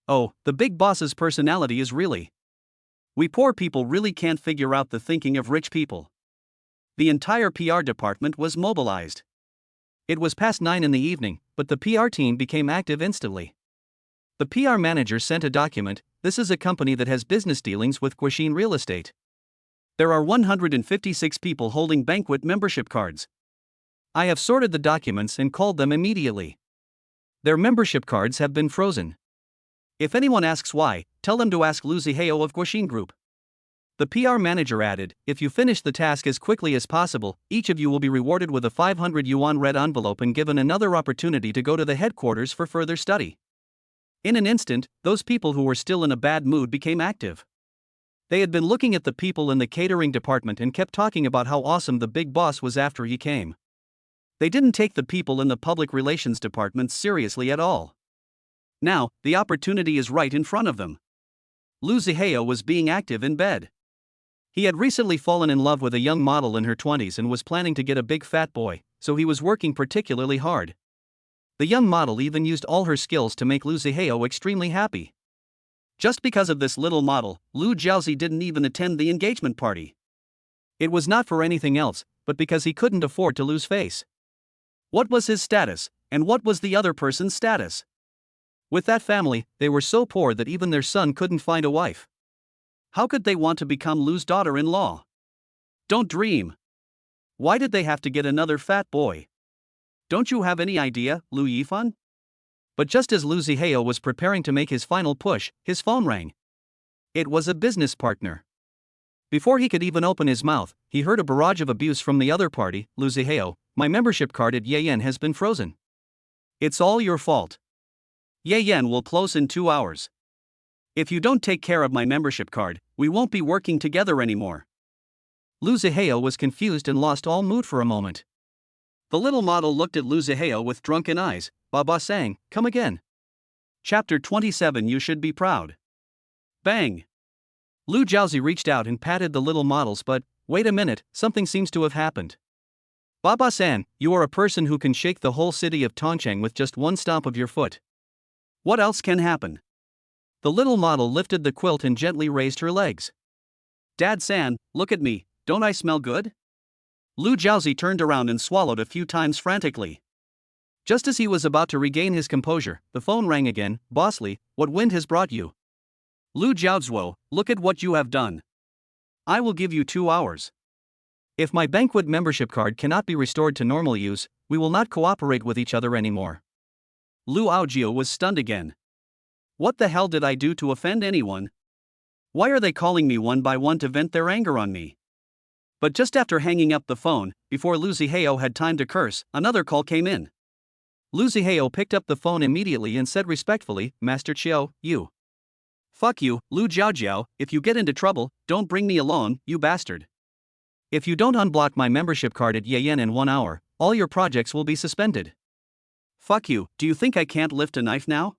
Oh, the big boss's personality is really. We poor people really can't figure out the thinking of rich people. The entire PR department was mobilized. It was past 9 in the evening, but the PR team became active instantly. The PR manager sent a document. This is a company that has business dealings with Guixin Real Estate. There are 156 people holding Banquet membership cards. I have sorted the documents and called them immediately. Their membership cards have been frozen. If anyone asks why, tell them to ask Lu Zihao of Guixin Group. The PR manager added, if you finish the task as quickly as possible, each of you will be rewarded with a 500 yuan red envelope and given another opportunity to go to the headquarters for further study. In an instant, those people who were still in a bad mood became active. They had been looking at the people in the catering department and kept talking about how awesome the big boss was after he came. They didn't take the people in the public relations department seriously at all. Now, the opportunity is right in front of them. Lu Zihao was being active in bed. He had recently fallen in love with a young model in her 20s and was planning to get a big fat boy, so he was working particularly hard. The young model even used all her skills to make Lu Zihao extremely happy. Just because of this little model, Lu Jiaozi didn't even attend the engagement party. It was not for anything else, but because he couldn't afford to lose face. What was his status, and what was the other person's status? With that family, they were so poor that even their son couldn't find a wife. How could they want to become Lu's daughter-in-law? Don't dream. Why did they have to get another fat boy? Don't you have any idea, Lu Yifan? But just as Lu Zihao was preparing to make his final push, his phone rang. It was a business partner. Before he could even open his mouth, he heard a barrage of abuse from the other party. Lu Zihao, my membership card at Yen has been frozen. It's all your fault. Yen will close in 2 hours. If you don't take care of my membership card, we won't be working together anymore. Lu Zihao was confused and lost all mood for a moment. The little model looked at Lu Zihao with drunken eyes. Baba sang, come again. Chapter 27. You should be proud. Bang! Lu Jiaozi reached out and patted the little model's butt. Wait a minute, something seems to have happened. Baba-san, you are a person who can shake the whole city of Tongcheng with just one stomp of your foot. What else can happen? The little model lifted the quilt and gently raised her legs. Dad-san, look at me, don't I smell good? Lu Jiaozi turned around and swallowed a few times frantically. Just as he was about to regain his composure, the phone rang again. Bossly, what wind has brought you? Lu Jiaozuo, look at what you have done. I will give you 2 hours. If my Banquet membership card cannot be restored to normal use, we will not cooperate with each other anymore. Lu Aojio was stunned again. What the hell did I do to offend anyone? Why are they calling me one by one to vent their anger on me? But just after hanging up the phone, before Lu Zihao had time to curse, another call came in. Lu Zihao picked up the phone immediately and said respectfully, Master Chiao, you. Fuck you, Lu Jiaojiao, if you get into trouble, don't bring me along, you bastard. If you don't unblock my membership card at Yen in 1 hour, all your projects will be suspended. Fuck you, do you think I can't lift a knife now?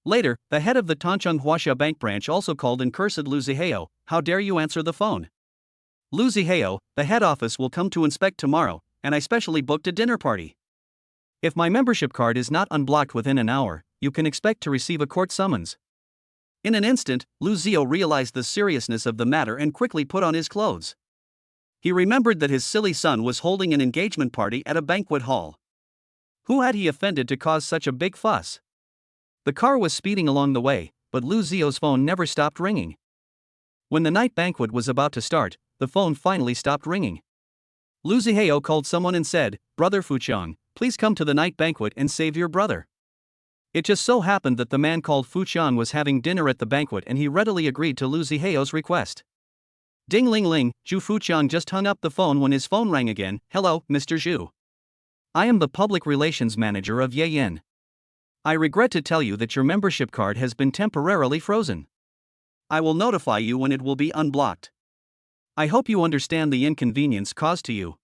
Later, the head of the Tancheng Huaxia Bank branch also called and cursed Lu Zihao, how dare you answer the phone? Lu Zihao, the head office will come to inspect tomorrow, and I specially booked a dinner party. If my membership card is not unblocked within an hour, you can expect to receive a court summons. In an instant, Lu Zio realized the seriousness of the matter and quickly put on his clothes. He remembered that his silly son was holding an engagement party at a banquet hall. Who had he offended to cause such a big fuss? The car was speeding along the way, but Lu Zio's phone never stopped ringing. When the night banquet was about to start, the phone finally stopped ringing. Lu Zihao called someone and said, Brother Fuchang, please come to the night banquet and save your brother. It just so happened that the man called Fuchang was having dinner at the banquet and he readily agreed to Lu Zihao's request. Ding ling ling, Zhu Fuchang just hung up the phone when his phone rang again. Hello, Mr. Zhu. I am the public relations manager of Yen. I regret to tell you that your membership card has been temporarily frozen. I will notify you when it will be unblocked. I hope you understand the inconvenience caused to you.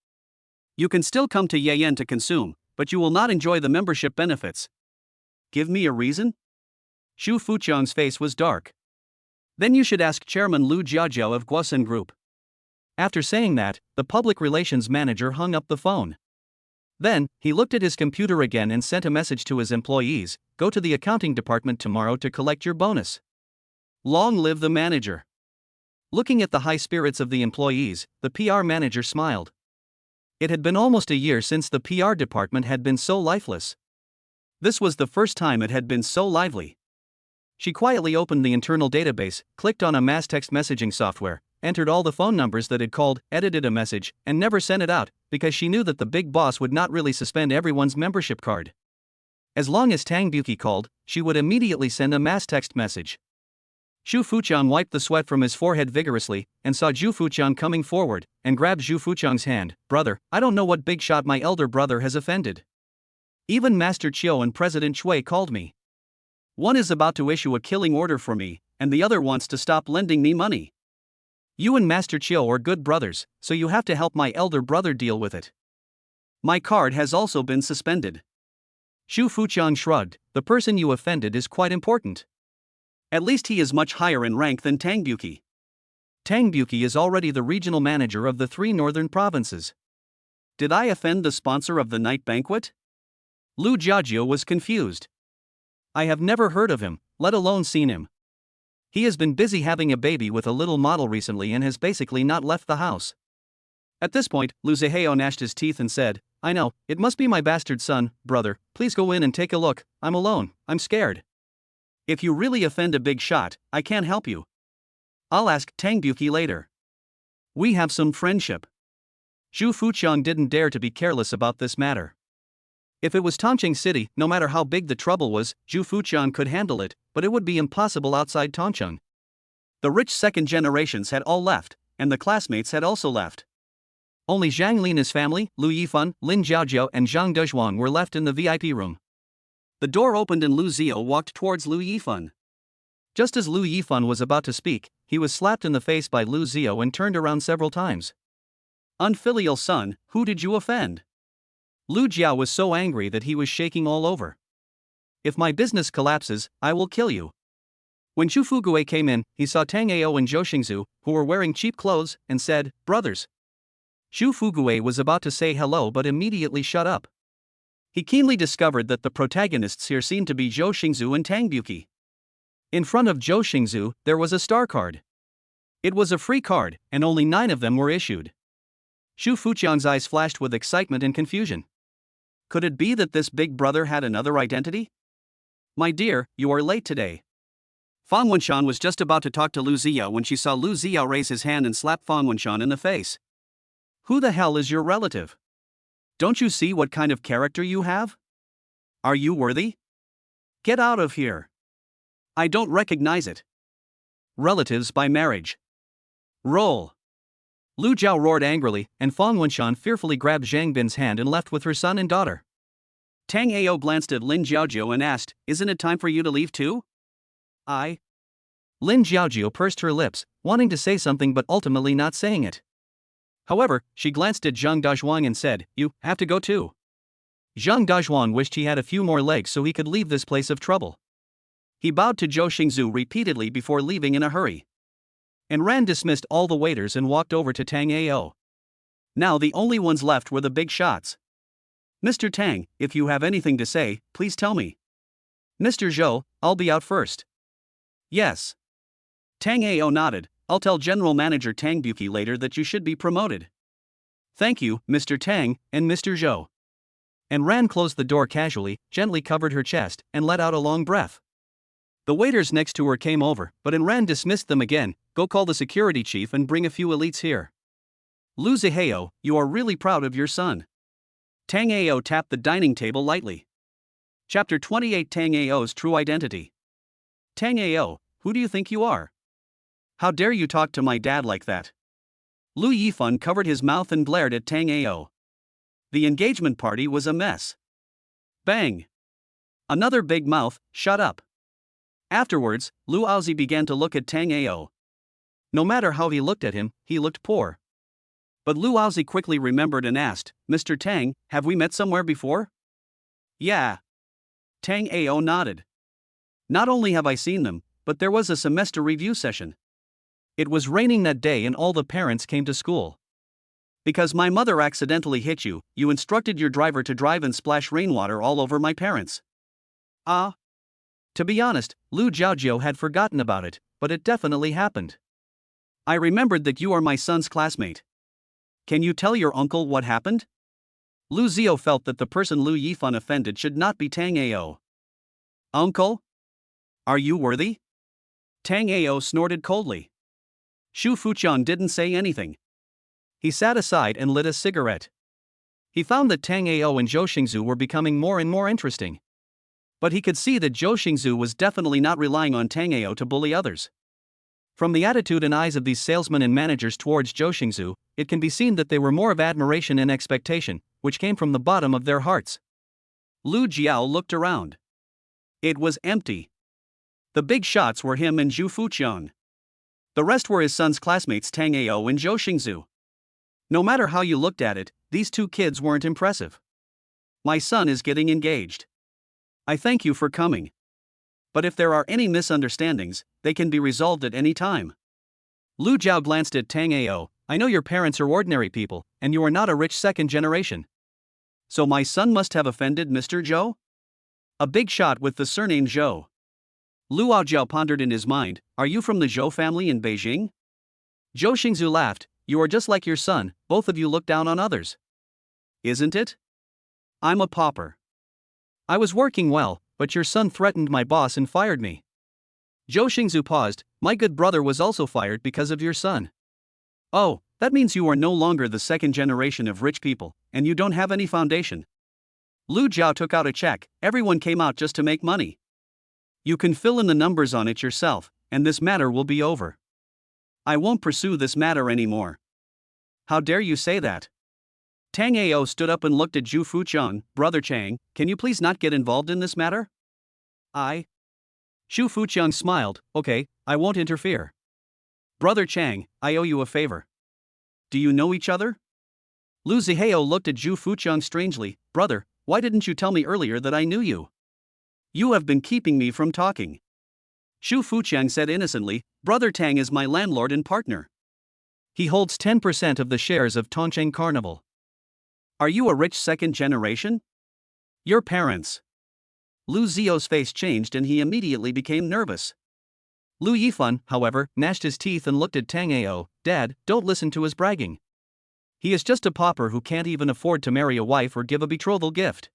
You can still come to Yen to consume, but you will not enjoy the membership benefits. Give me a reason? Xu Fuqiang's face was dark. Then you should ask Chairman Lu Jiajiao of Guosen Group. After saying that, the public relations manager hung up the phone. Then, he looked at his computer again and sent a message to his employees: go to the accounting department tomorrow to collect your bonus. Long live the manager. Looking at the high spirits of the employees, the PR manager smiled. It had been almost a year since the PR department had been so lifeless. This was the first time it had been so lively. She quietly opened the internal database, clicked on a mass text messaging software, entered all the phone numbers that had called, edited a message, and never sent it out, because she knew that the big boss would not really suspend everyone's membership card. As long as Tango called, she would immediately send a mass text message. Xu Fuqiang wiped the sweat from his forehead vigorously, and saw Xu Fuqiang coming forward, and grabbed Xu Fuqiang's hand. Brother, I don't know what big shot my elder brother has offended. Even Master Chiu and President Chui called me. One is about to issue a killing order for me, and the other wants to stop lending me money. You and Master Chiu are good brothers, so you have to help my elder brother deal with it. My card has also been suspended. Xu Fuqiang shrugged. The person you offended is quite important. At least he is much higher in rank than Tango. Tango is already the regional manager of the 3 northern provinces. Did I offend the sponsor of the night banquet? Lu Jiajiao was confused. I have never heard of him, let alone seen him. He has been busy having a baby with a little model recently and has basically not left the house. At this point, Lu Zihao gnashed his teeth and said, I know, it must be my bastard son. Brother, please go in and take a look. I'm alone, I'm scared. If you really offend a big shot, I can't help you. I'll ask Tango later. We have some friendship. Xu Fuqiang didn't dare to be careless about this matter. If it was Tongcheng City, no matter how big the trouble was, Xu Fuqiang could handle it, but it would be impossible outside Tongcheng. The rich second generations had all left, and the classmates had also left. Only Zhang Lina's family, Lu Yifan, Lin Jiaojiao, and Zhang Dezhuang were left in the VIP room. The door opened and Lu Zio walked towards Lu Yifan. Just as Lu Yifan was about to speak, he was slapped in the face by Lu Zio and turned around several times. Unfilial son, who did you offend? Lu Jiao was so angry that he was shaking all over. If my business collapses, I will kill you. When Xu Fugue came in, he saw Tang Ao and Zhou Xingzu, who were wearing cheap clothes, and said, brothers. Xu Fugue was about to say hello but immediately shut up. He keenly discovered that the protagonists here seemed to be Zhou Xingzu and Tango. In front of Zhou Xingzu, there was a star card. It was a free card, and only 9 of them were issued. Xu Fuqiang's eyes flashed with excitement and confusion. Could it be that this big brother had another identity? My dear, you are late today. Fang Wenshan was just about to talk to Lu Ziao when she saw Lu Ziao raise his hand and slap Fang Wenshan in the face. Who the hell is your relative? Don't you see what kind of character you have? Are you worthy? Get out of here. I don't recognize it. Relatives by marriage. Roll. Lu Jiao roared angrily, and Fang Wenshan fearfully grabbed Zhang Bin's hand and left with her son and daughter. Tang Ao glanced at Lin Jiaojiao and asked, isn't it time for you to leave too? Lin Jiaojiao pursed her lips, wanting to say something but ultimately not saying it. However, she glanced at Zhang Dazhuang and said, you have to go too. Zhang Dazhuang wished he had a few more legs so he could leave this place of trouble. He bowed to Zhou Xingzu repeatedly before leaving in a hurry. And Ran dismissed all the waiters and walked over to Tang Ao. Now the only ones left were the big shots. Mr. Tang, if you have anything to say, please tell me. Mr. Zhou, I'll be out first. Yes. Tang Ao nodded. I'll tell General Manager Tang Buki later that you should be promoted. Thank you, Mr. Tang, and Mr. Zhou. And Ran closed the door casually, gently covered her chest, and let out a long breath. The waiters next to her came over, but Ran dismissed them again. Go call the security chief and bring a few elites here. Lu Zihao, you are really proud of your son. Tang Ao tapped the dining table lightly. Chapter 28 Tang Ao's True Identity. Tang Ao, who do you think you are? How dare you talk to my dad like that? Lu Yifan covered his mouth and glared at Tang Ao. The engagement party was a mess. Bang! Another big mouth, shut up. Afterwards, Lu Aozi began to look at Tang Ao. No matter how he looked at him, he looked poor. But Lu Aozi quickly remembered and asked, "Mr. Tang, have we met somewhere before?" "Yeah." Tang Ao nodded. "Not only have I seen them, but there was a semester review session."
It was raining that day and all the parents came to school.
"Because my mother accidentally hit you, you instructed your driver to drive and splash rainwater all over my parents."
Ah. To be honest, Lu Jiaojiao had forgotten about it, but it definitely happened.
"I remembered that you are my son's classmate. Can you tell your uncle what happened?" Lu Zio felt that the person Lu Yifan offended should not be Tang Ao. "Uncle? Are you worthy?" Tang Ao snorted coldly. Xu Fuqian didn't say anything.
He sat aside and lit a cigarette. He found that Tang Ao and Zhou Xingzu were becoming more and more interesting.
But he could see that Zhou Xingzu was definitely not relying on Tang Ao to bully others.
From the attitude and eyes of these salesmen and managers towards Zhou Xingzu, it can be seen that they were more of admiration and expectation, which came from the bottom of their hearts.
Lu Jiao looked around. It was empty. The big shots were him and Zhu Fuqian. The rest were his son's classmates Tang Ao and Zhou Xingzu. No matter how you looked at it, these two kids weren't impressive. "My son is getting engaged. I thank you for coming. But if there are any misunderstandings, they can be resolved at any time."
Lu Jiao glanced at Tang Ao. "I know your parents are ordinary people, and you are not a rich second generation.
So my son must have offended Mr. Zhou? A big shot with the surname Zhou." Lu Aojiao pondered in his mind, "Are you from the Zhou family in Beijing?"
Zhou Xingzu laughed. "You are just like your son, both of you look down on others."
"Isn't it? I'm a pauper.
I was working well, but your son threatened my boss and fired me." Zhou Xingzu paused. "My good brother was also fired because of your son."
"Oh, that means you are no longer the second generation of rich people, and you don't have any foundation." Lu Jiao took out a check. "Everyone came out just to make money. You can fill in the numbers on it yourself, and this matter will be over. I won't pursue this matter anymore." "How dare you say that?" Tang Ao stood up and looked at Zhu Fuqian. "Brother Chang, can you please not get involved in this matter?"
"I?" Xu Fuqian smiled. "Okay, I won't interfere."
"Brother Chang, I owe you a favor. Do you know each other?"
Lu Zihao looked at Zhu Fuqian strangely. "Brother, why didn't you tell me earlier that I knew you?"
"You have been keeping me from talking." Xu Fuqian said innocently, "Brother Tang is my landlord and partner.
He holds 10% of the shares of Tongcheng Carnival."
"Are you a rich second generation?" "Your parents." Lu Zio's face changed and he immediately became nervous.
Lu Yifan, however, gnashed his teeth and looked at Tang Ao. "Dad, don't listen to his bragging. He is just a pauper who can't even afford to marry a wife or give a betrothal gift.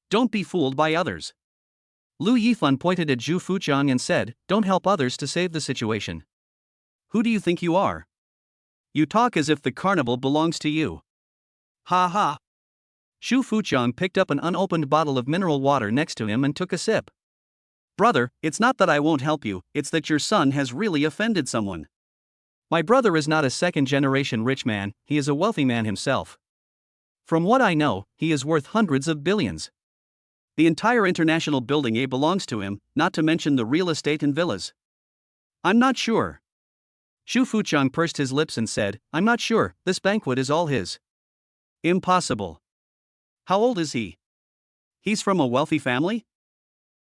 Don't be fooled by others."
Lu Yifan pointed at Zhu Fuqian and said, "Don't help others to save the situation."
"Who do you think you are? You talk as if the carnival belongs to you." "Ha ha."
Xu Fuqian picked up an unopened bottle of mineral water next to him and took a sip.
"Brother, it's not that I won't help you, it's that your son has really offended someone."
"My brother is not a second-generation rich man, he is a wealthy man himself. From what I know, he is worth hundreds of billions.
The entire international building A belongs to him, not to mention the real estate and villas." "I'm not sure."
Xu Fuqian pursed his lips and said, "I'm not sure, this banquet is all his."
"Impossible. How old is he? He's from a wealthy family?"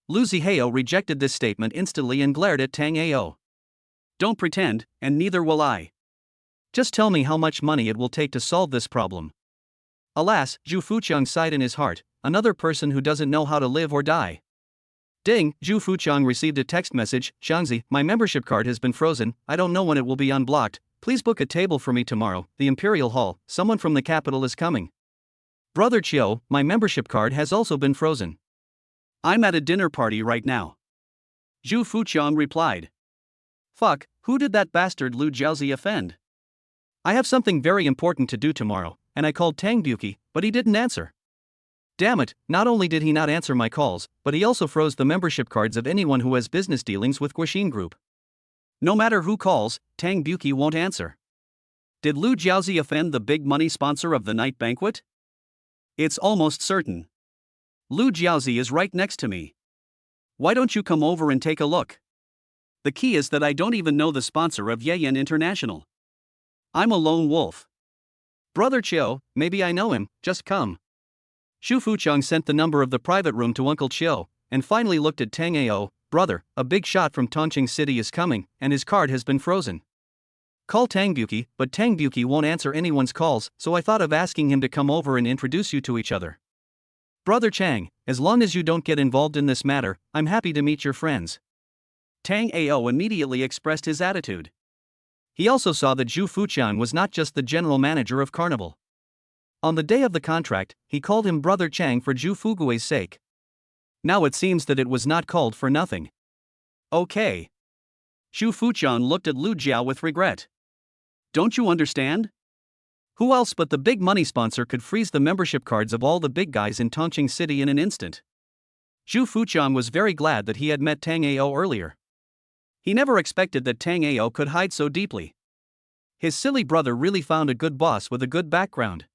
Lu Zihao rejected this statement instantly and glared at Tang Ao.
"Don't pretend, and neither will I.
Just tell me how much money it will take to solve this problem." Alas, Zhu Fuqian sighed in his heart, another person who doesn't know how to live or die. Ding, Zhu Fuqian received a text message. "Xiangzi, my membership card has been frozen, I don't know when it will be unblocked, please book a table for me tomorrow, the Imperial Hall, someone from the capital is coming." "Brother Chiu, my membership card has also been frozen."
"I'm at a dinner party right now." Zhu Fuqian replied. "Fuck, who did that bastard Lu Jiaozi offend?"
"I have something very important to do tomorrow, and I called Tang Buki, but he didn't answer. Damn it, not only did he not answer my calls, but he also froze the membership cards of anyone who has business dealings with Guoxin Group."
"No matter who calls, Tang Buki won't answer." "Did Lu Jiaozi offend the big money sponsor of the night banquet?" "It's almost certain. Lu Jiaozi is right next to me." Why don't you come over and take a look? The key is that I don't even know the sponsor of Yen International. I'm a lone wolf.
Brother Chiu, maybe I know him, just come. Xu Fuchang sent the number of the private room to Uncle Chiu, and finally looked at Tango. Brother, a big shot from Tongqing City is coming, and his card has been frozen. Call Tangbuki, but Tangbuki won't answer anyone's calls, so I thought of asking him to come over and introduce you to each other. Brother Chang, as long as you don't get involved in this matter, I'm happy to meet your friends.
Tang Ao immediately expressed his attitude.
He also saw that Zhu Fuqian was not just the general manager of Carnival. On the day of the contract, he called him Brother Chang for Zhu Fugui's sake. Now it seems that it was not called for nothing.
Okay. Zhu Fuqian looked at Lu Jiao with regret. Don't you understand? Who else but the big money sponsor could freeze the membership cards of all the big guys in Tongqing City in an instant? Zhu Fuqian was very glad that he had met Tang Ao earlier. He never expected that Tang Ao could hide so deeply. His silly brother really found a good boss with a good background.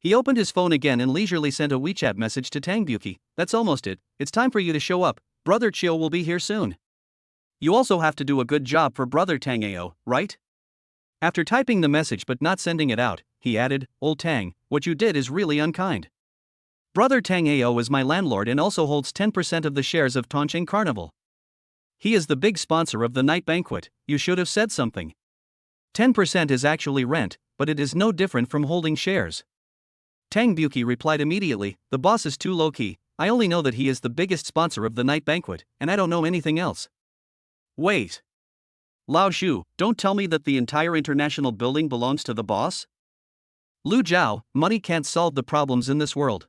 He opened his phone again and leisurely sent a WeChat message to Tangbuki. That's almost it, it's time for you to show up, Brother Chiu will be here soon. You also have to do a good job for Brother Tang Ao, right? After typing the message but not sending it out, he added, Old Tang, what you did is really unkind. Brother Tang Ao is my landlord and also holds 10% of the shares of Tongqing Carnival. He is the big sponsor of the night banquet, you should have said something. 10% is actually rent, but it is no different from holding shares. Tangbuki replied immediately, the boss is too low-key, I only know that he is the biggest sponsor of the night banquet, and I don't know anything else. Wait. Lao Shu, don't tell me that the entire international building belongs to the boss?
Lu Jiao, money can't solve the problems in this world.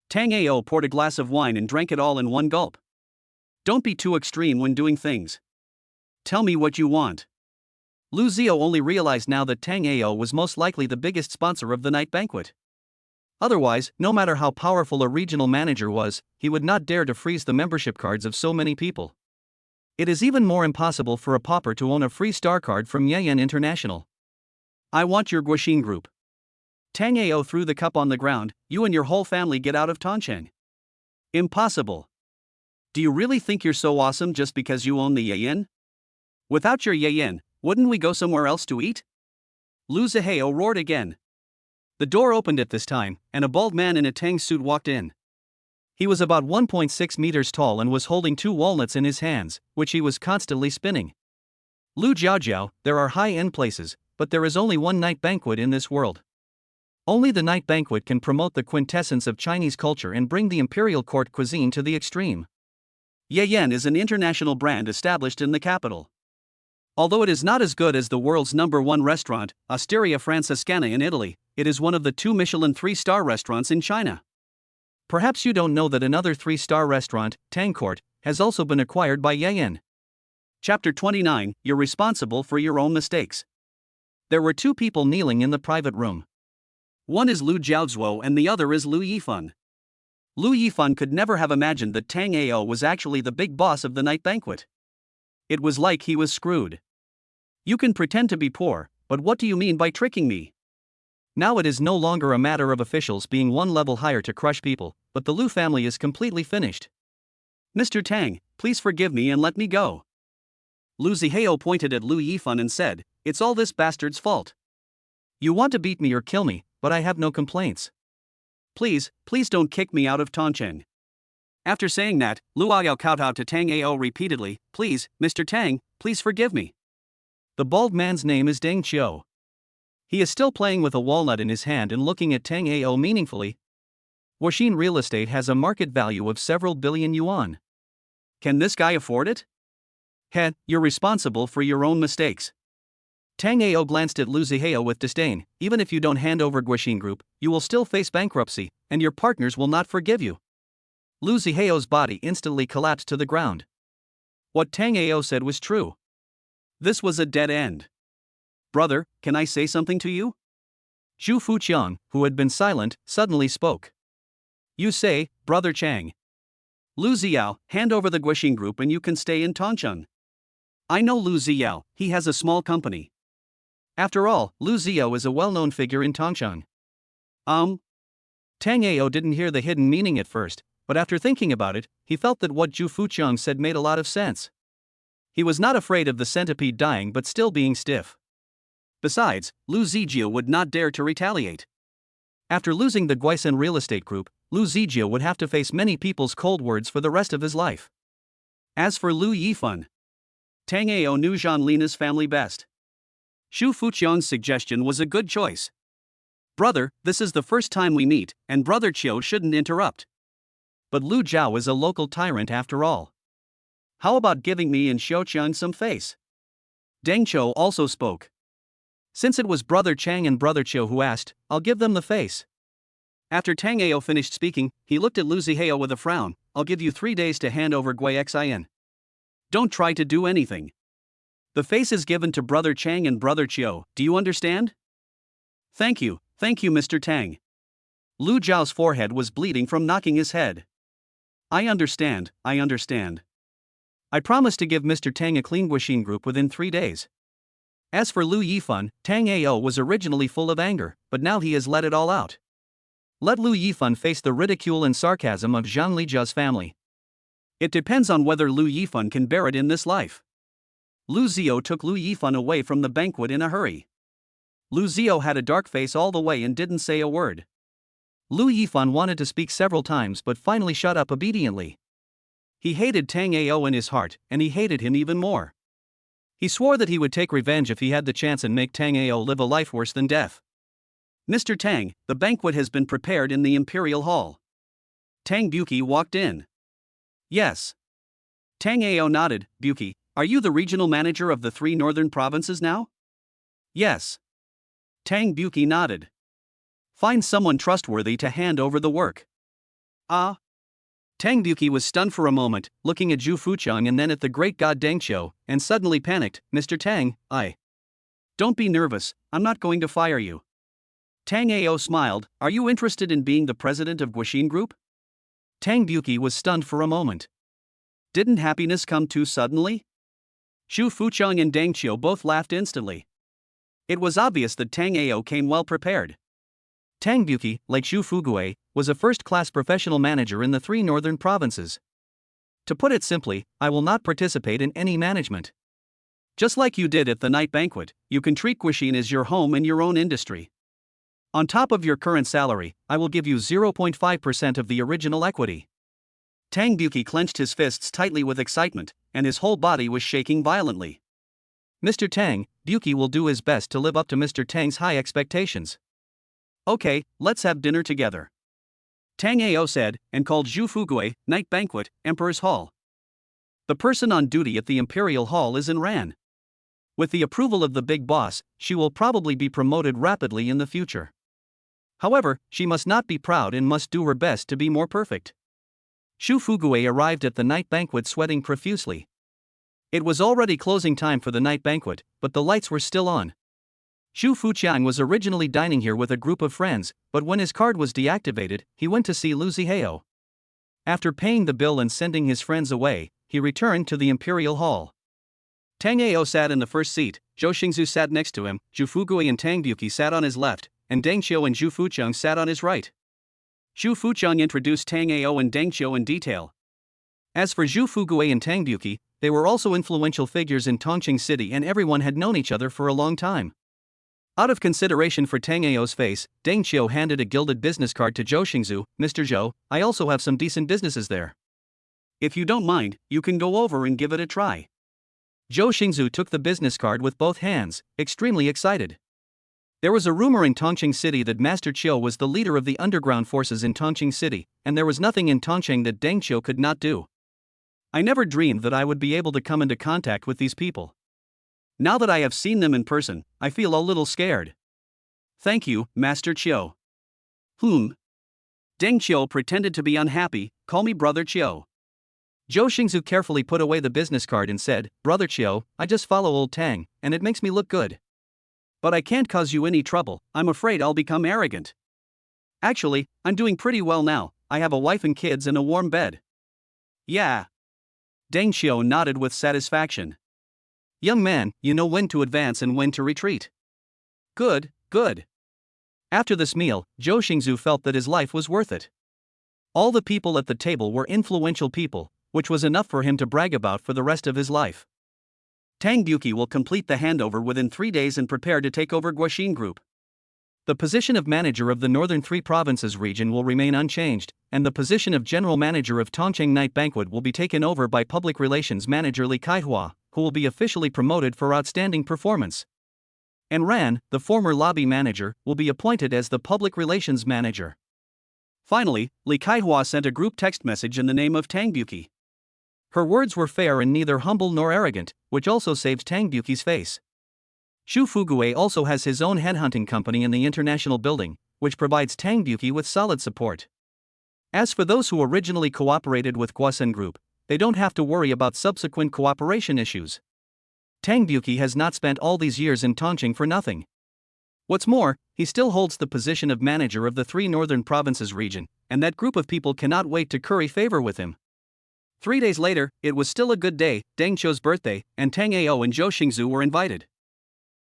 Tang Ao poured a glass of wine and drank it all in one gulp. Don't be too extreme when doing things. Tell me what you want. Lu Zio only realized now that Tang Ao was most likely the biggest sponsor of the night banquet. Otherwise, no matter how powerful a regional manager was, he would not dare to freeze the membership cards of so many people. It is even more impossible for a pauper to own a free star card from Yen International. I want your Guoxin group. Tang Ao threw the cup on the ground, you and your whole family get out of Tongcheng. Impossible. Do you really think you're so awesome just because you own the Yen? Without your Yen, wouldn't we go somewhere else to eat? Lu Zihao roared again. The door opened at this time, and a bald man in a Tang suit walked in. He was about 1.6 meters tall and was holding 2 walnuts in his hands, which he was constantly spinning. Lu Jiaojiao, there are high-end places, but there is only one night banquet in this world. Only the night banquet can promote the quintessence of Chinese culture and bring the imperial court cuisine to the extreme. Yen is an international brand established in the capital. Although it is not as good as the world's #1 restaurant, Osteria Francescana in Italy, it is one of the 2 Michelin 3-star restaurants in China. Perhaps you don't know that another 3-star restaurant, Tang Court, has also been acquired by Yen. Chapter 29, You're responsible for your own mistakes. There were 2 people kneeling in the private room. One is Lu Jiaozuo and the other is Lu Yifan. Lu Yifan could never have imagined that Tang Ao was actually the big boss of the night banquet. It was like he was screwed. You can pretend to be poor, but what do you mean by tricking me? Now it is no longer a matter of officials being one level higher to crush people, but the Lu family is completely finished. Mr. Tang, please forgive me and let me go. Lu Zihao pointed at Lu Yifan and said, it's all this bastard's fault. You want to beat me or kill me, but I have no complaints. Please don't kick me out of Tongcheng. After saying that, Lu Ayao kowtowed to Tang Ao repeatedly, please, Mr. Tang, please forgive me. The bald man's name is Deng Qiu. He is still playing with a walnut in his hand and looking at Tang Ao meaningfully. Guoxin real estate has a market value of several billion yuan. Can this guy afford it? You're responsible for your own mistakes. Tang Ao glanced at Lu Zihao with disdain. Even if you don't hand over Guoxin Group, you will still face bankruptcy, and your partners will not forgive you. Lu Zihao's body instantly collapsed to the ground. What Tang Ao said was true. This was a dead end. Brother, can I say something to you? Zhu Fuqian, who had been silent, suddenly spoke. You say, Brother Chang. Lu Ziyao, hand over the Guoxin Group and you can stay in Tongcheng. I know Lu Ziyao, he has a small company. After all, Lu Ziyao is a well-known figure in Tongcheng. Tang Ao didn't hear the hidden meaning at first,
But after thinking about it, he felt that what Zhu Fuqiang said made a lot of sense. He was not afraid of the centipede dying but still being stiff.
Besides, Lu Zijia would not dare to retaliate.
After losing the Guisen real estate group, Lu Zijia would have to face many people's cold words for the rest of his life.
As for Lu Yifan, Tang Ao knew Zhang Lina's family best. Xu Fuqiang's suggestion was a good choice. Brother, this is the first time we meet, and Brother Qiu shouldn't interrupt.
But Lu Zhao is a local tyrant after all.
How about giving me and Xiaoqiang some face?
Deng Qiu also spoke. Since it was Brother Chang and Brother Qiu who asked, I'll give them the face.
After Tang Ao finished speaking, he looked at Lu Zihao with a frown. I'll give you 3 days to hand over Gui Xin. Don't try to do anything. The face is given to Brother Chang and Brother Qiu, do you understand?
Thank you, Mr. Tang.
Lu Zhao's forehead was bleeding from knocking his head.
I understand. I promise to give Mr. Tang a clean Guixin group within 3 days. As for Lu Yifan, Tang Ao was originally full of anger, but now he has let it all out. Let Lu Yifan face the ridicule and sarcasm of Zhang Lijia's family.
It depends on whether Lu Yifan can bear it in this life. Lu Zio took Lu Yifan away from the banquet in a hurry.
Lu Zio had a dark face all the way and didn't say a word. Lu Yifan wanted to speak several times but finally shut up obediently. He hated Tang Ao in his heart, and he hated him even more. He swore that he would take revenge if he had the chance and make Tang Ao live a life worse than death.
Mr. Tang, the banquet has been prepared in the Imperial Hall. Tang Buki walked in.
Yes.
Tang Ao nodded. Buki, are you the regional manager of the 3 northern provinces now?
Yes.
Tang Buki nodded.
Find someone trustworthy to hand over the work.
Ah.
Tang Buki was stunned for a moment, looking at Zhu Fuqiang and then at the great god Deng Qiu, and suddenly panicked. Mr. Tang,
Don't be nervous, I'm not going to fire you. Tang Ao smiled. Are you interested in being the president of Guixin Group?
Tang Buki was stunned for a moment.
Didn't happiness come too suddenly? Zhu Fuqiang and Deng Qiu both laughed instantly. It was obvious that Tang Ao came well prepared.
Tang Buki, like Xu Fugui, was a first-class professional manager in the 3 northern provinces. To put it simply, I will not participate in any management.
Just like you did at the night banquet, you can treat Guixin as your home and your own industry.
On top of your current salary, I will give you 0.5% of the original equity.
Tang Buki clenched his fists tightly with excitement, and his whole body was shaking violently.
Mr. Tang, Buki will do his best to live up to Mr. Tang's high expectations.
Okay, let's have dinner together. Tang Ao said, and called Zhu Fugui, Night Banquet, Emperor's Hall. The person on duty at the Imperial Hall is in Ran. With the approval of the big boss, she will probably be promoted rapidly in the future. However, she must not be proud and must do her best to be more perfect. Zhu Fugui arrived at the night banquet sweating profusely. It was already closing time for the night banquet, but the lights were still on. Xu Fuqiang was originally dining here with a group of friends, but when his card was deactivated, he went to see Lu Zihao. After paying the bill and sending his friends away, he returned to the Imperial Hall. Tang Ao sat in the first seat, Zhou Xingzu sat next to him, Zhu Fugui and Tang Buki sat on his left, and Deng Qiu and Zhu Fuqiang sat on his right. Zhu Fuqiang introduced Tang Ao and Deng Qiu in detail. As for Zhu Fugui and Tang Buki, they were also influential figures in Tongqing City and everyone had known each other for a long time. Out of consideration for Tang Ao's face, Deng Qiu handed a gilded business card to Zhou Xingzu. Mr. Zhou, I also have some decent businesses there. If you don't mind, you can go over and give it a try. Zhou Xingzu took the business card with both hands, extremely excited. There was a rumor in Tongqing City that Master Qiu was the leader of the underground forces in Tongqing City, and there was nothing in Tongqing that Deng Qiu could not do. I never dreamed that I would be able to come into contact with these people. Now that I have seen them in person, I feel a little scared. Thank you, Master Qiu. Deng Qiu pretended to be unhappy. Call me Brother Qiu. Zhou Xingzu carefully put away the business card and said, Brother Qiu, I just follow old Tang, and it makes me look good. But I can't cause you any trouble, I'm afraid I'll become arrogant. Actually, I'm doing pretty well now, I have a wife and kids and a warm bed. Yeah. Deng Qiu nodded with satisfaction. Young man, you know when to advance and when to retreat. Good. After this meal, Zhou Xingzu felt that his life was worth it.
All the people at the table were influential people, which was enough for him to brag about for the rest of his life.
Tang Buki will complete the handover within 3 days and prepare to take over Guoxin Group.
The position of manager of the Northern Three Provinces region will remain unchanged, and the position of general manager of Tongcheng Night Banquet will be taken over by public relations manager Li Kaihua, who will be officially promoted for outstanding performance. And Ran, the former lobby manager, will be appointed as the public relations manager.
Finally, Li Kaihua sent a group text message in the name of Tang Buki.
Her words were fair and neither humble nor arrogant, which also saved Tang Buki's face. Xu Fugue also has his own headhunting company in the International Building, which provides Tang Buki with solid support. As for those who originally cooperated with Guoxin Group, they don't have to worry about subsequent cooperation issues. Tang Buki has not spent all these years in Tongcheng for nothing. What's more, he still holds the position of manager of the Three Northern Provinces region, and that group of people cannot wait to curry favor with him.
3 days later, it was still a good day, Deng Qiu's birthday, and Tang Ao and Zhou Xingzhu were invited.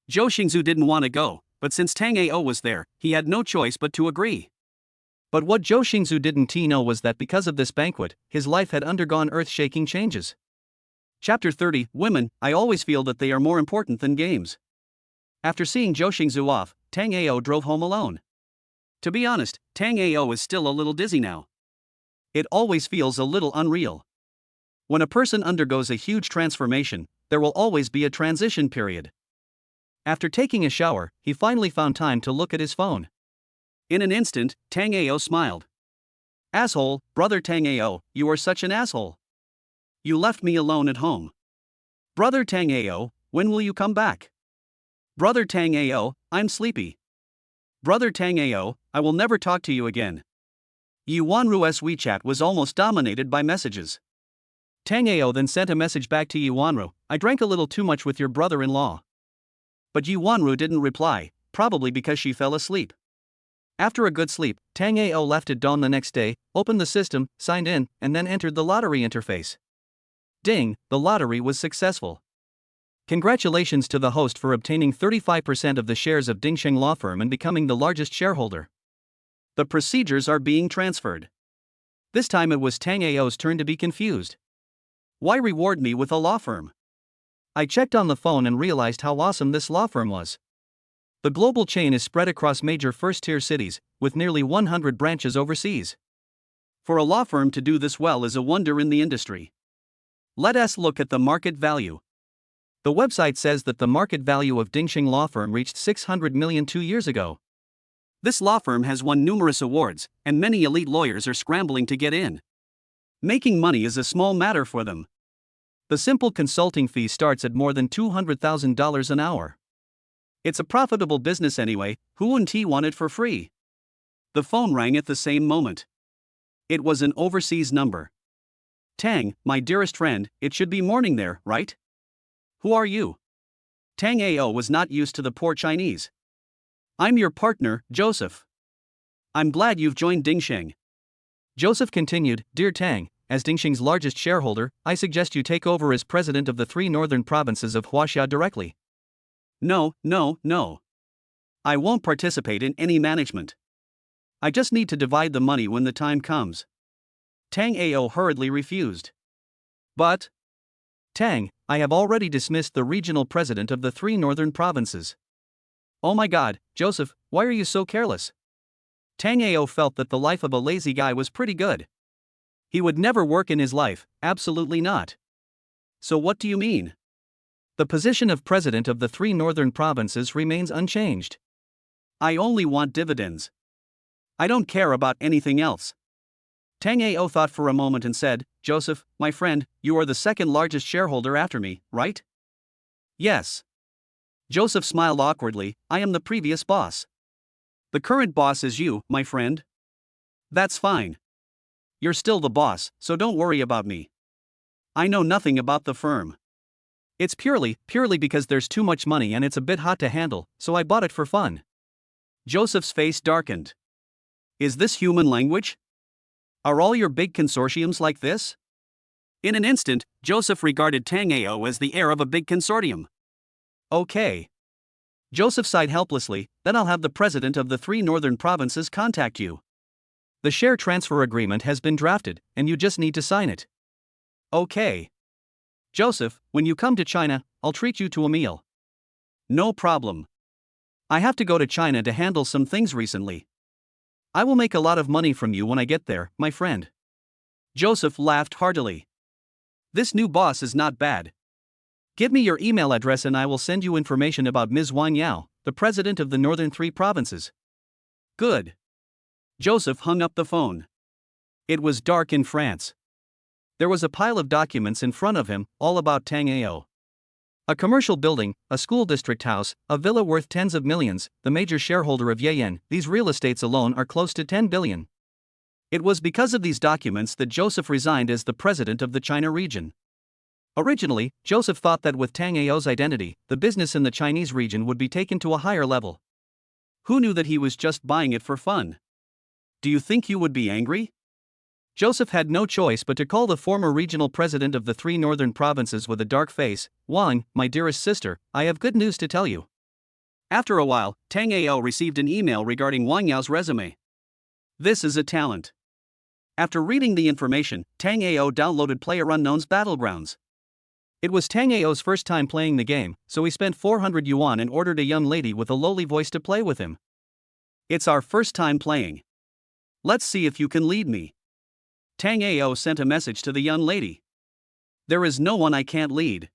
Zhou Xingzhu didn't want to go, but since Tang Ao was there, he had no choice but to agree.
But what Zhou Xingzhu didn't know was that because of this banquet, his life had undergone earth-shaking changes.
Chapter 30, Women, I always feel that they are more important than games. After seeing Zhou Xingzhu off, Tang Ao drove home alone. To be honest, Tang Ao is still a little dizzy now. It always feels a little unreal. When a person undergoes a huge transformation, there will always be a transition period. After taking a shower, he finally found time to look at his phone. In an instant, Tang Ao smiled. Asshole, brother Tang Ao, you are such an asshole. You left me alone at home. Brother Tang Ao, when will you come back? Brother Tang Ao, I'm sleepy. Brother Tang Ao, I will never talk to you again. Yu Wanru's WeChat was almost dominated by messages.
Tang Ao then sent a message back to Yu Wanru, I drank a little too much with your brother-in-law.
But Yu Wanru didn't reply, probably because she fell asleep.
After a good sleep, Tang Ao left at dawn the next day, opened the system, signed in, and then entered the lottery interface. Ding, the lottery was successful. Congratulations to the host for obtaining 35% of the shares of Dingsheng Law Firm and becoming the largest shareholder.
The procedures are being transferred. This time it was Tang Ao's turn to be confused. Why reward me with a law firm?
I checked on the phone and realized how awesome this law firm was. The global chain is spread across major first-tier cities, with nearly 100 branches overseas.
For a law firm to do this well is a wonder in the industry. Let us look at the market value.
The website says that the market value of Dingsheng Law Firm reached 600 million 2 years ago.
This law firm has won numerous awards, and many elite lawyers are scrambling to get in. Making money is a small matter for them.
The simple consulting fee starts at more than $200,000 an hour.
It's a profitable business anyway, who wouldn't want it for free? The phone rang at the same moment. It was an overseas number. Tang, my dearest friend, it should be morning there, right? Who are you? Tang Ao was not used to the poor Chinese. I'm your partner, Joseph. I'm glad you've joined Dingsheng.
Joseph continued, Dear Tang, as Dingsheng's largest shareholder, I suggest you take over as president of the 3 northern provinces of Huaxia directly.
No. I won't participate in any management. I just need to divide the money when the time comes. Tang Ao hurriedly refused. But,
Tang, I have already dismissed the regional president of the 3 northern provinces.
Oh my God, Joseph, why are you so careless? Tang Ao felt that the life of a lazy guy was pretty good. He would never work in his life, absolutely not. So what do you mean?
The position of president of the 3 northern provinces remains unchanged.
I only want dividends. I don't care about anything else. Tang Ao thought for a moment and said, Joseph, my friend, you are the second largest shareholder after me, right? Yes. Joseph smiled awkwardly, I am the previous boss. The current boss is you, my friend. That's fine. You're still the boss, so don't worry about me. I know nothing about the firm. It's purely because there's too much money and it's a bit hot to handle, so I bought it for fun. Joseph's face darkened. Is this human language? Are all your big consortiums like this? In an instant, Joseph regarded Tang Ao as the heir of a big consortium. Okay. Joseph sighed helplessly, then I'll have the president of the 3 northern provinces contact you.
The share transfer agreement has been drafted, and you just need to sign it.
Okay.
Joseph, when you come to China, I'll treat you to a meal.
No problem. I have to go to China to handle some things recently.
I will make a lot of money from you when I get there, my friend.
Joseph laughed heartily. This new boss is not bad.
Give me your email address and I will send you information about Ms. Wang Yao, the president of the Northern Three Provinces.
Good. Joseph hung up the phone. It was dark in France.
There was a pile of documents in front of him, all about Tango. A commercial building, a school district house, a villa worth tens of millions, the major shareholder of Yen. These real estates alone are close to 10 billion.
It was because of these documents that Joseph resigned as the president of the China region.
Originally, Joseph thought that with Tango's identity, the business in the Chinese region would be taken to a higher level.
Who knew that he was just buying it for fun? Do you think you would be angry?
Joseph had no choice but to call the former regional president of the three northern provinces with a dark face. Wang, my dearest sister, I have good news to tell you.
After a while, Tango received an email regarding Wang Yao's resume. This is a talent. After reading the information, Tango downloaded PlayerUnknown's Battlegrounds.
It was Tango's first time playing the game, so he spent 400 yuan and ordered a young lady with a lowly voice to play with him.
It's our first time playing. Let's see if you can lead me. Tango sent a message to the young lady. There is no one I can't lead.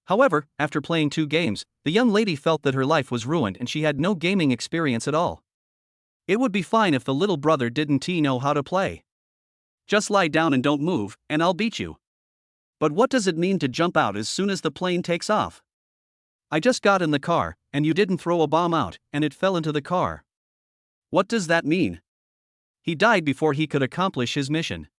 However, after playing 2 games, the young lady felt that her life was ruined and she had no gaming experience at all.
It would be fine if the little brother didn't know how to play. Just lie down and don't move, and I'll beat you. But what does it mean to jump out as soon as the plane takes off?
I just got in the car, and you didn't throw a bomb out, and it fell into the car.
What does that mean?
He died before he could accomplish his mission.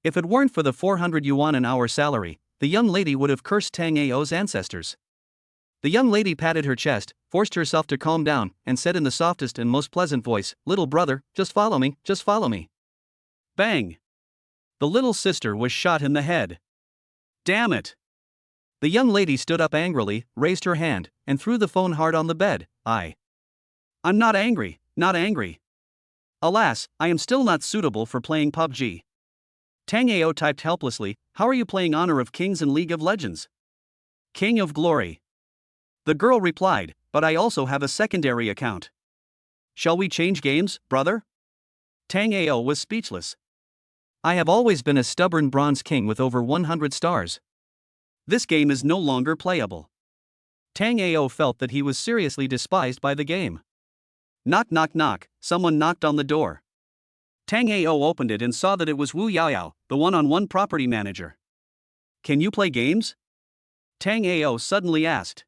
If it weren't for the 400 yuan an hour salary, the young lady would have cursed Tango's ancestors. The young lady patted her chest, forced herself to calm down, and said in the softest and most pleasant voice, "Little brother, just follow me, just follow me."
Bang! The little sister was shot in the head. Damn it!
The young lady stood up angrily, raised her hand, and threw the phone hard on the bed.
I'm not angry, not angry. Alas, I am still not suitable for playing PUBG. Tango typed helplessly, "How are you playing Honor of Kings and League of Legends?" King of Glory. The girl replied, "But I also have a secondary account." Shall we change games, brother? Tango was speechless.
I have always been a stubborn bronze king with over 100 stars.
This game is no longer playable. Tango felt that he was seriously despised by the game. Knock knock knock, someone knocked on the door. Tango opened it and saw that it was Wu Yaoyao, the one-on-one property manager. Can you play games? Tango suddenly asked.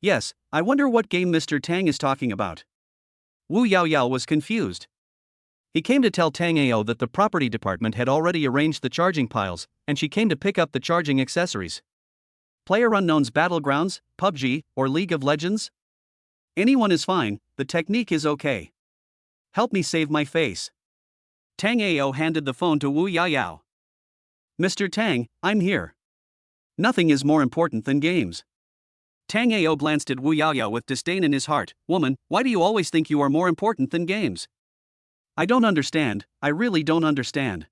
Yes, I wonder what game Mr. Tang is talking about. Wu Yaoyao was confused.
He came to tell Tango that the property department had already arranged the charging piles, and she came to pick up the charging accessories.
PlayerUnknown's Battlegrounds, PUBG, or League of Legends? Anyone is fine, the technique is okay. Help me save my face. Tango handed the phone to Wu Yaoyao. Mr. Tang, I'm here. Nothing is more important than games. Tango glanced at Wu Yaoyao with disdain in his heart. Woman, why do you always think you are more important than games? I don't understand, I really don't understand.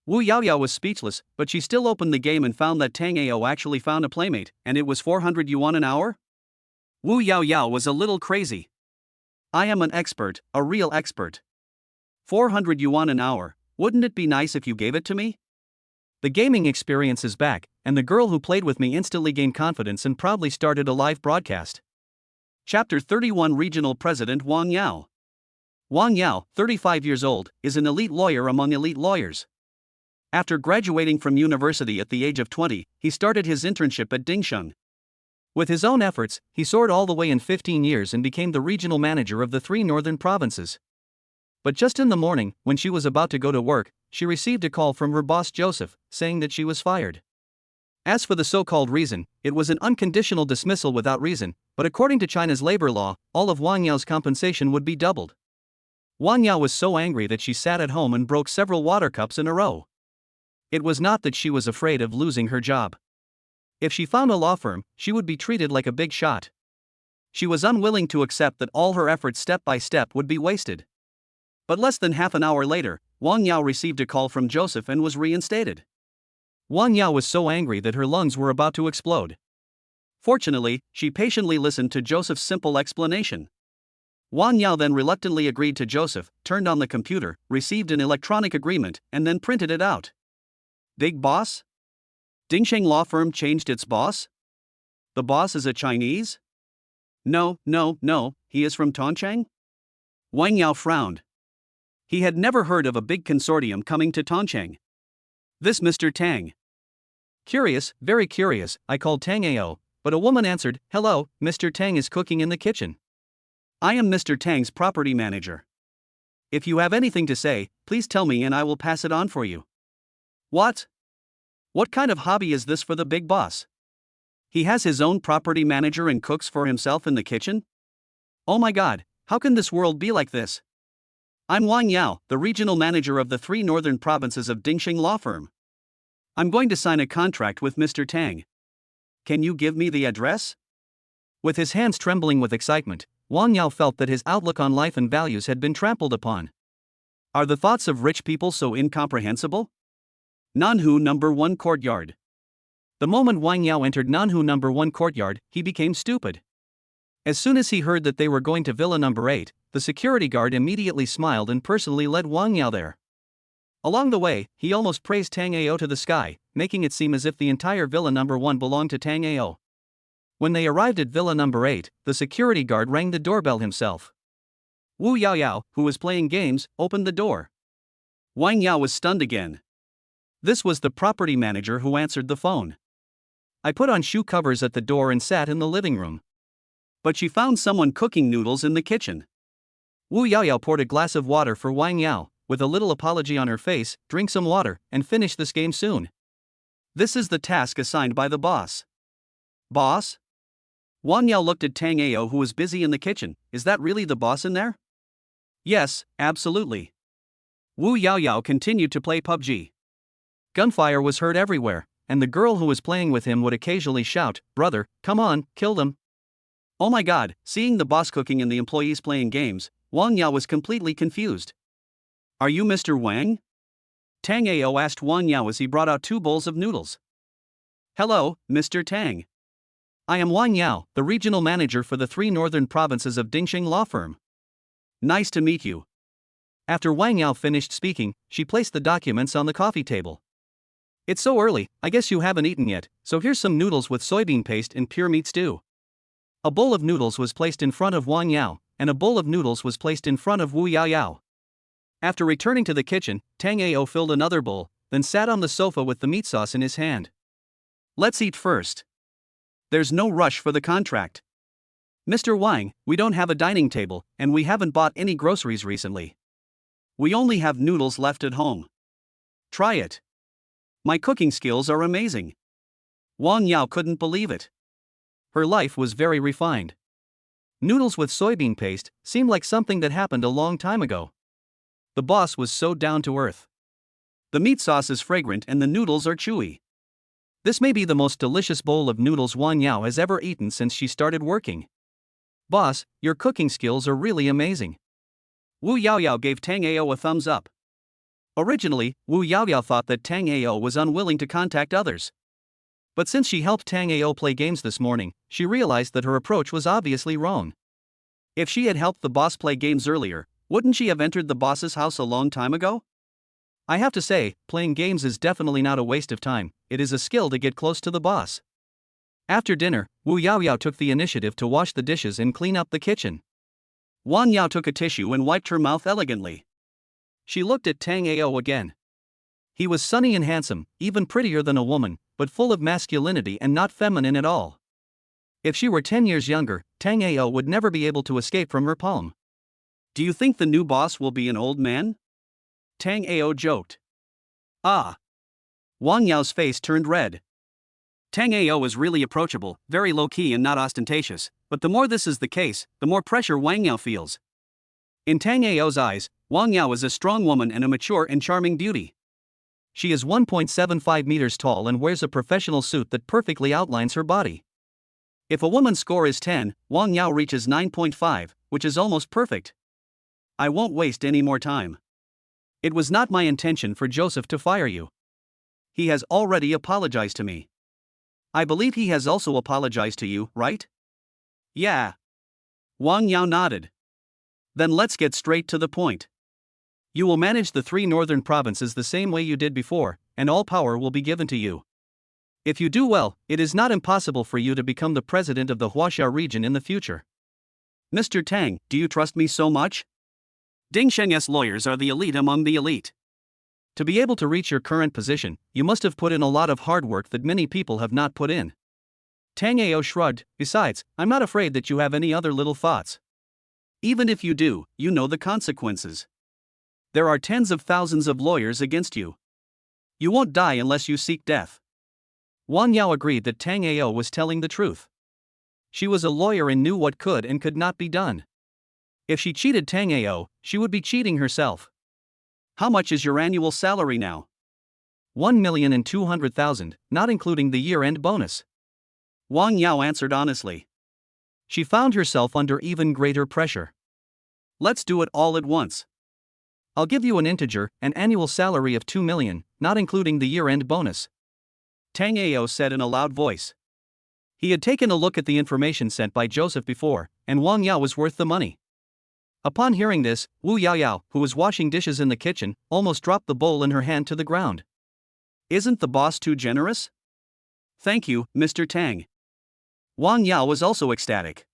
Wu Yaoyao was speechless, but she still opened the game and found that Tango actually found a playmate, and it was 400 yuan an hour? Wu Yaoyao was a little crazy. I am an expert, a real expert. 400 yuan an hour, wouldn't it be nice if you gave it to me?
The gaming experience is back, and the girl who played with me instantly gained confidence and proudly started a live broadcast.
Chapter 31 Regional President Wang Yao. Wang Yao, 35 years old, is an elite lawyer among elite lawyers. After graduating from university at the age of 20, he started his internship at Dingsheng.
With his own efforts, he soared all the way in 15 years and became the regional manager of the 3 northern provinces. But just in the morning, when she was about to go to work, she received a call from her boss Joseph, saying that she was fired. As for the so-called reason, it was an unconditional dismissal without reason, but according to China's labor law, all of Wang Yao's compensation would be doubled. Wang Yao was so angry that she sat at home and broke several water cups in a row. It was not that she was afraid of losing her job. If she found a law firm, she would be treated like a big shot. She was unwilling to accept that all her efforts step by step would be wasted.
But less than half an hour later, Wang Yao received a call from Joseph and was reinstated.
Wang Yao was so angry that her lungs were about to explode.
Fortunately, she patiently listened to Joseph's simple explanation. Wang Yao then reluctantly agreed to Joseph, turned on the computer, received an electronic agreement, and then printed it out. Big boss? Dingsheng law firm changed its boss? The boss is a Chinese? No, he is from Tongcheng? Wang Yao frowned. He had never heard of a big consortium coming to Tongcheng. This Mr. Tang.
Curious, very curious, I called Tango, but a woman answered, "Hello, Mr. Tang is cooking in the kitchen."
I am Mr. Tang's property manager. If you have anything to say, please tell me and I will pass it on for you. What? What kind of hobby is this for the big boss? He has his own property manager and cooks for himself in the kitchen? Oh my god, how can this world be like this? I'm Wang Yao, the regional manager of the 3 northern provinces of Dingsheng law firm. I'm going to sign a contract with Mr. Tang. Can you give me the address?
With his hands trembling with excitement, Wang Yao felt that his outlook on life and values had been trampled upon.
Are the thoughts of rich people so incomprehensible? Nanhu number 1 courtyard.
The moment Wang Yao entered Nanhu number 1 courtyard, he became stupid. As soon as he heard that they were going to Villa number 8, the security guard immediately smiled and personally led Wang Yao there. Along the way, he almost praised Tango to the sky, making it seem as if the entire Villa number 1 belonged to Tango. When they arrived at Villa number 8, the security guard rang the doorbell himself.
Wu Yaoyao, who was playing games, opened the door. Wang Yao was stunned again. This was the property manager who answered the phone.
I put on shoe covers at the door and sat in the living room.
But she found someone cooking noodles in the kitchen.
Wu Yaoyao poured a glass of water for Wang Yao, with a little apology on her face, drink some water, and finish this game soon.
This is the task assigned by the boss. Boss? Wang Yao looked at Tango, who was busy in the kitchen. Is that really the boss in there? Yes, absolutely. Wu Yaoyao continued to play PUBG.
Gunfire was heard everywhere, and the girl who was playing with him would occasionally shout, "Brother, come on, kill them."
Oh my god, seeing the boss cooking and the employees playing games, Wang Yao was completely confused. Are you Mr. Wang? Tango asked Wang Yao as he brought out 2 bowls of noodles. Hello, Mr. Tang.
I am Wang Yao, the regional manager for the 3 northern provinces of Dingsheng law firm.
Nice to meet you.
After Wang Yao finished speaking, she placed the documents on the coffee table. It's so early, I guess you haven't eaten yet, so here's some noodles with soybean paste and pure meat stew. A bowl of noodles was placed in front of Wang Yao, and a bowl of noodles was placed in front of Wu Yaoyao. After returning to the kitchen, Tango filled another bowl, then sat on the sofa with the meat sauce in his hand.
Let's eat first. There's no rush for the contract. Mr. Wang, we don't have a dining table, and we haven't bought any groceries recently. We only have noodles left at home. Try it. My cooking skills are amazing. Wang Yao couldn't believe it.
Her life was very refined. Noodles with soybean paste seemed like something that happened a long time ago. The boss was so down to earth.
The meat sauce is fragrant and the noodles are chewy.
This may be the most delicious bowl of noodles Wang Yao has ever eaten since she started working. Boss, your cooking skills are really amazing.
Wu Yaoyao gave Tango a thumbs up. Originally, Wu Yaoyao thought that Tango was unwilling to contact others.
But since she helped Tango play games this morning, she realized that her approach was obviously wrong.
If she had helped the boss play games earlier, wouldn't she have entered the boss's house a long time ago?
I have to say, playing games is definitely not a waste of time, it is a skill to get close to the boss. After dinner, Wu Yaoyao took the initiative to wash the dishes and clean up the kitchen.
Wang Yao took a tissue and wiped her mouth elegantly. She looked at Tango again.
He was sunny and handsome, even prettier than a woman, but full of masculinity and not feminine at all. If she were 10 years younger, Tango would never be able to escape from her palm.
Do you think the new boss will be an old man? Tango joked. Ah. Wang Yao's face turned red. Tango is really approachable, very low-key and not ostentatious, but the more this is the case, the more pressure Wang Yao feels. In Tango's eyes, Wang Yao is a strong woman and a mature and charming beauty.
She is 1.75 meters tall and wears a professional suit that perfectly outlines her body.
If a woman's score is 10, Wang Yao reaches 9.5, which is almost perfect. I won't waste any more time. It was not my intention for Joseph to fire you. He has already apologized to me. I believe he has also apologized to you, right? Yeah. Wang Yao nodded. Then let's get straight to the point. You will manage the 3 northern provinces the same way you did before, and all power will be given to you. If you do well, it is not impossible for you to become the president of the Huaxia region in the future. Mr. Tang, do you trust me so much? Ding Sheng's lawyers are the elite among the elite. To be able to reach your current position, you must have put in a lot of hard work that many people have not put in. Tang Ao shrugged. Besides, I'm not afraid that you have any other little thoughts. Even if you do, you know the consequences. There are tens of thousands of lawyers against you. You won't die unless you seek death. Wang Yao agreed that Tang Ao was telling the truth. She was a lawyer and knew what could and could not be done. If she cheated Tang Ao, she would be cheating herself. How much is your annual salary now? 1,200,000, not including the year-end bonus. Wang Yao answered honestly. She found herself under even greater pressure. Let's do it all at once. I'll give you an integer, an annual salary of 2 million, not including the year-end bonus. Tang Ao said in a loud voice. He had taken a look at the information sent by Joseph before, and Wang Yao was worth the money. Upon hearing this, Wu Yaoyao, who was washing dishes in the kitchen, almost dropped the bowl in her hand to the ground. Isn't the boss too generous? Thank you, Mr. Tang. Wang Yao was also ecstatic.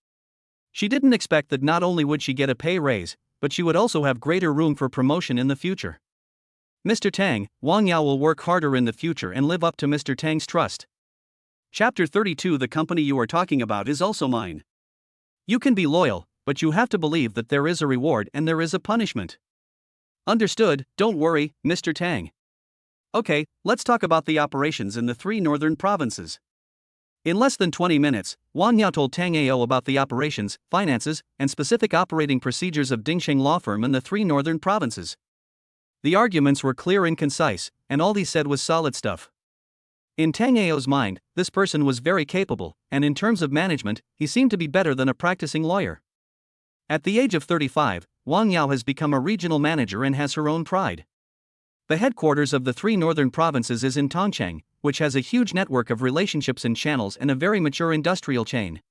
She didn't expect that not only would she get a pay raise, but she would also have greater room for promotion in the future. Mr. Tang, Wang Yao will work harder in the future and live up to Mr. Tang's trust. Chapter 32. The company you are talking about is also mine. You can be loyal, but you have to believe that there is a reward and there is a punishment. Understood, don't worry, Mr. Tang. Okay, let's talk about the operations in the 3 northern provinces. In less than 20 minutes, Wang Yao told Tang Ao about the operations, finances, and specific operating procedures of Dingsheng law firm in the 3 northern provinces. The arguments were clear and concise, and all he said was solid stuff. In Tang Ao's mind, this person was very capable, and in terms of management, he seemed to be better than a practicing lawyer. At the age of 35, Wang Yao has become a regional manager and has her own pride. The headquarters of the 3 northern provinces is in Tongcheng, which has a huge network of relationships and channels and a very mature industrial chain.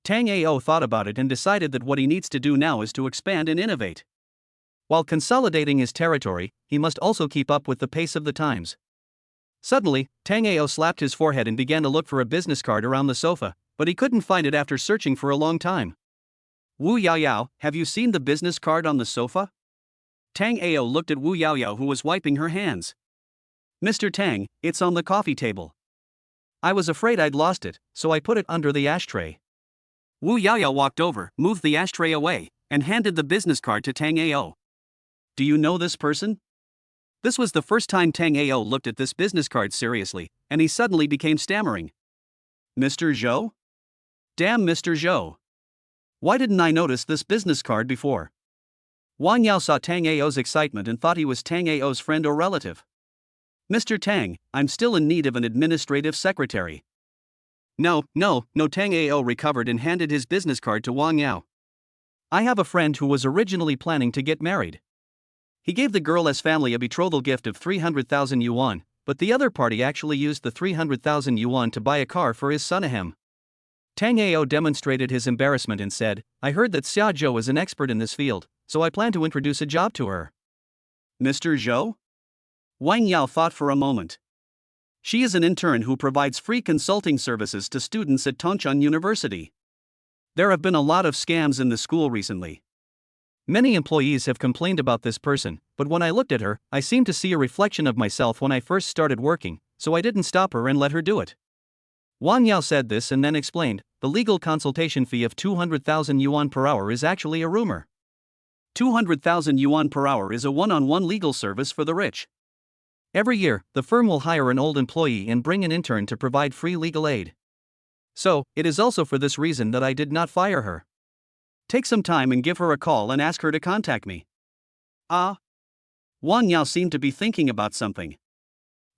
Tang Ao thought about it and decided that what he needs to do now is to expand and innovate. While consolidating his territory, he must also keep up with the pace of the times. Suddenly, Tang Ao slapped his forehead and began to look for a business card around the sofa, but he couldn't find it after searching for a long time. Wu Yaoyao, have you seen the business card on the sofa? Tang Ao looked at Wu Yaoyao, who was wiping her hands. Mr. Tang, it's on the coffee table. I was afraid I'd lost it, so I put it under the ashtray. Wu Yaoyao walked over, moved the ashtray away, and handed the business card to Tang Ao. Do you know this person? This was the first time Tang Ao looked at this business card seriously, and he suddenly became stammering. Mr. Zhou? Damn, Mr. Zhou. Why didn't I notice this business card before? Wang Yao saw Tang Ao's excitement and thought he was Tang Ao's friend or relative. Mr. Tang, I'm still in need of an administrative secretary. No, Tang Ao recovered and handed his business card to Wang Yao. I have a friend who was originally planning to get married. He gave the girl's family a betrothal gift of 300,000 yuan, but the other party actually used the 300,000 yuan to buy a car for his son Ahem. Tang Ao demonstrated his embarrassment and said, I heard that Xia Zhou is an expert in this field, so I plan to introduce a job to her. Mr. Zhou? Wang Yao thought for a moment. She is an intern who provides free consulting services to students at Tongcheng University. There have been a lot of scams in the school recently. Many employees have complained about this person, but when I looked at her, I seemed to see a reflection of myself when I first started working, so I didn't stop her and let her do it. Wang Yao said this and then explained, the legal consultation fee of 200,000 yuan per hour is actually a rumor. 200,000 yuan per hour is a one-on-one legal service for the rich. Every year, the firm will hire an old employee and bring an intern to provide free legal aid. So, it is also for this reason that I did not fire her. Take some time and give her a call and ask her to contact me. Wang Yao seemed to be thinking about something.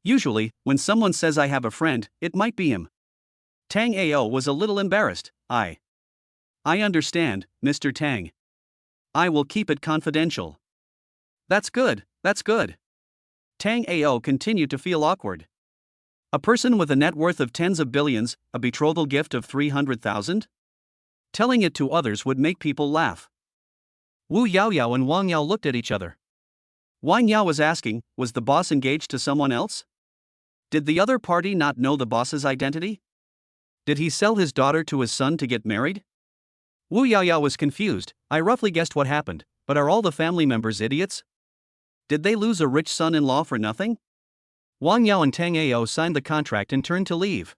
Usually, when someone says I have a friend, it might be him. Tang Ao was a little embarrassed. I understand, Mr. Tang. I will keep it confidential. That's good, that's good. Tango continued to feel awkward. A person with a net worth of tens of billions, a betrothal gift of 300,000? Telling it to others would make people laugh. Wu Yaoyao and Wang Yao looked at each other. Wang Yao was asking, was the boss engaged to someone else? Did the other party not know the boss's identity? Did he sell his daughter to his son to get married? Wu Yaoyao was confused. I roughly guessed what happened, but are all the family members idiots? Did they lose a rich son-in-law for nothing? Wang Yao and Tang Ao signed the contract and turned to leave.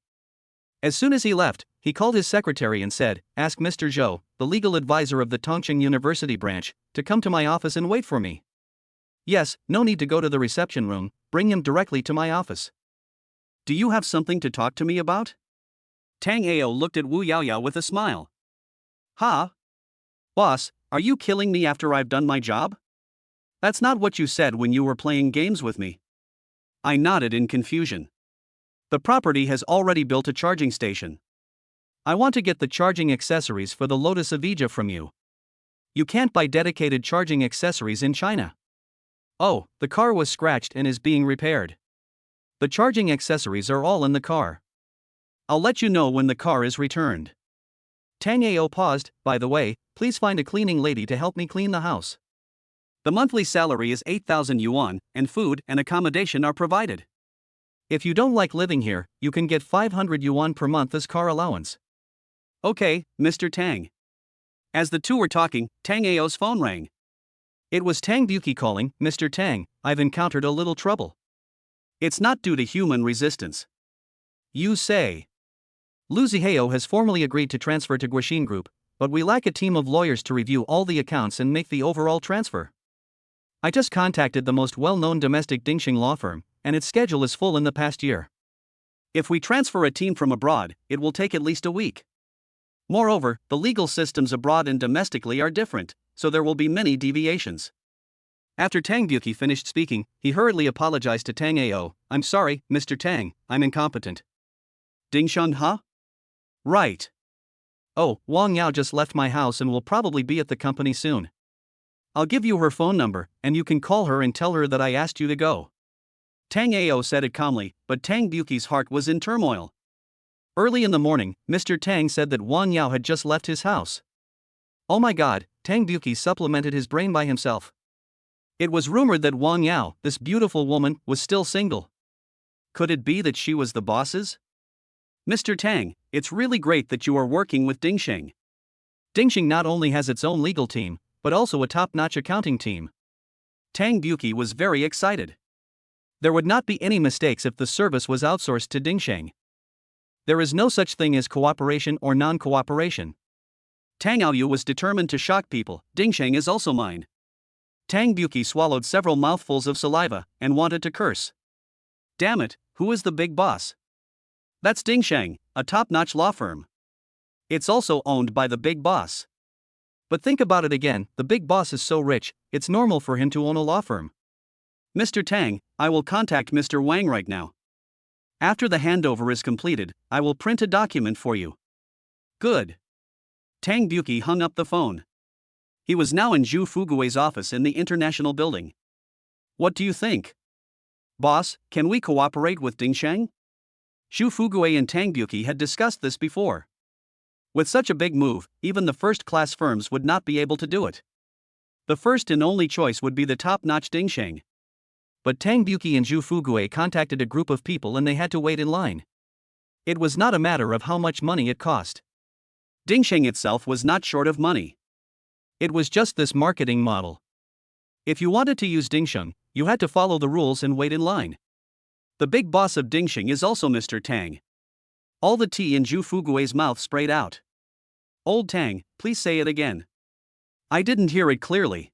As soon as he left, he called his secretary and said, "Ask Mr. Zhou, the legal advisor of the Tongcheng University branch, to come to my office and wait for me." Yes, no need to go to the reception room, bring him directly to my office. Do you have something to talk to me about? Tang Ao looked at Wu Yaoyao with a smile. Ha? Boss, are you killing me after I've done my job? That's not what you said when you were playing games with me. I nodded in confusion. The property has already built a charging station. I want to get the charging accessories for the Lotus Avija from you. You can't buy dedicated charging accessories in China. Oh, the car was scratched and is being repaired. The charging accessories are all in the car. I'll let you know when the car is returned. Tang Ao paused. By the way, please find a cleaning lady to help me clean the house. The monthly salary is 8,000 yuan, and food and accommodation are provided. If you don't like living here, you can get 500 yuan per month as car allowance. Okay, Mr. Tang. As the two were talking, Tang Ao's phone rang. It was Tang Buki calling. Mr. Tang, I've encountered a little trouble. It's not due to human resistance. You say. Lu Zihao has formally agreed to transfer to Guoxin Group, but we lack a team of lawyers to review all the accounts and make the overall transfer. I just contacted the most well-known domestic Dingxing law firm, and its schedule is full in the past year. If we transfer a team from abroad, it will take at least a week. Moreover, the legal systems abroad and domestically are different, so there will be many deviations. After Tang Buki finished speaking, he hurriedly apologized to Tang Ao. I'm sorry, Mr. Tang, I'm incompetent. Dingsheng, huh? Right. Oh, Wang Yao just left my house and will probably be at the company soon. I'll give you her phone number, and you can call her and tell her that I asked you to go. Tang Ao said it calmly, but Tang Buki's heart was in turmoil. Early in the morning, Mr. Tang said that Wang Yao had just left his house. Oh my god, Tang Buki supplemented his brain by himself. It was rumored that Wang Yao, this beautiful woman, was still single. Could it be that she was the boss's? Mr. Tang, it's really great that you are working with Dingxing. Dingxing not only has its own legal team, but also a top-notch accounting team. Tang Buki was very excited. There would not be any mistakes if the service was outsourced to Dingxing. There is no such thing as cooperation or non-cooperation. Tang Aoyu was determined to shock people. Dingxing is also mine. Tang Buki swallowed several mouthfuls of saliva and wanted to curse. Damn it, who is the big boss? That's Dingxing, a top-notch law firm. It's also owned by the big boss. But think about it again, the big boss is so rich, it's normal for him to own a law firm. Mr. Tang, I will contact Mr. Wang right now. After the handover is completed, I will print a document for you. Good. Tang Buki hung up the phone. He was now in Zhu Fugui's office in the International Building. What do you think? Boss, can we cooperate with Dingxing? Zhu Fugui and Tang Buki had discussed this before. With such a big move, even the first-class firms would not be able to do it. The first and only choice would be the top-notch Dingxing. But Tang Buki and Zhu Fugui contacted a group of people and they had to wait in line. It was not a matter of how much money it cost. Dingxing itself was not short of money. It was just this marketing model. If you wanted to use Dingxing, you had to follow the rules and wait in line. The big boss of Dingxing is also Mr. Tang. All the tea in Zhu Fugui's mouth sprayed out. Old Tang, please say it again. I didn't hear it clearly.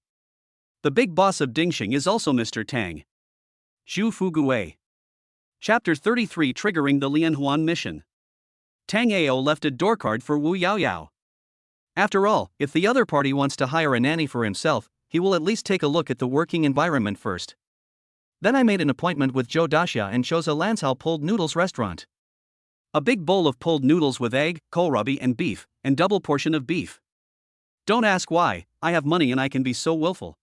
The big boss of Dingxing is also Mr. Tang. Zhu Fugui. Chapter 33, Triggering the Lianhuan Mission. Tang Ao left a door card for Wu Yaoyao. After all, if the other party wants to hire a nanny for himself, he will at least take a look at the working environment first. Then I made an appointment with Zhou Daxia and chose a Lancao pulled noodles restaurant. A big bowl of pulled noodles with egg, kohlrabi and beef, and double portion of beef. Don't ask why, I have money and I can be so willful.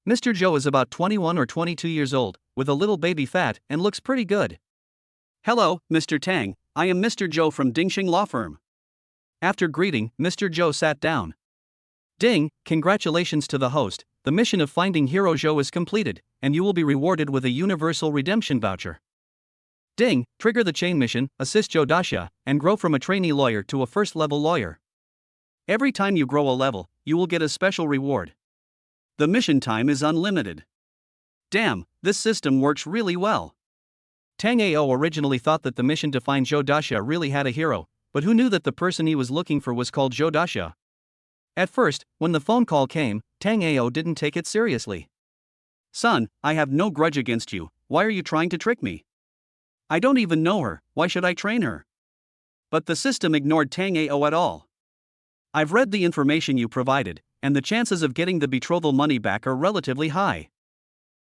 Mr. Joe is about 21 or 22 years old, with a little baby fat, and looks pretty good.
Hello, Mr. Tang, I am Mr. Joe from Dingxing Law Firm.
After greeting, Mr. Joe sat down. Ding, congratulations to the host, the mission of finding Hero Joe is completed, and you will be rewarded with a universal redemption voucher. Ding, trigger the chain mission, assist Joe Dasha, and grow from a trainee lawyer to a first-level lawyer.
Every time you grow a level, you will get a special reward. The mission time is unlimited. Damn, this system works really well.
Tango originally thought that the mission to find Joe Dasha really had a hero, but who knew that the person he was looking for was called Joe Dasha? At first, when the phone call came, Tango didn't take it seriously.
Son, I have no grudge against you, why are you trying to trick me? I don't even know her, why should I train her? But the system ignored Tango at all. I've read the information you provided, and the chances of getting the betrothal money back are relatively high.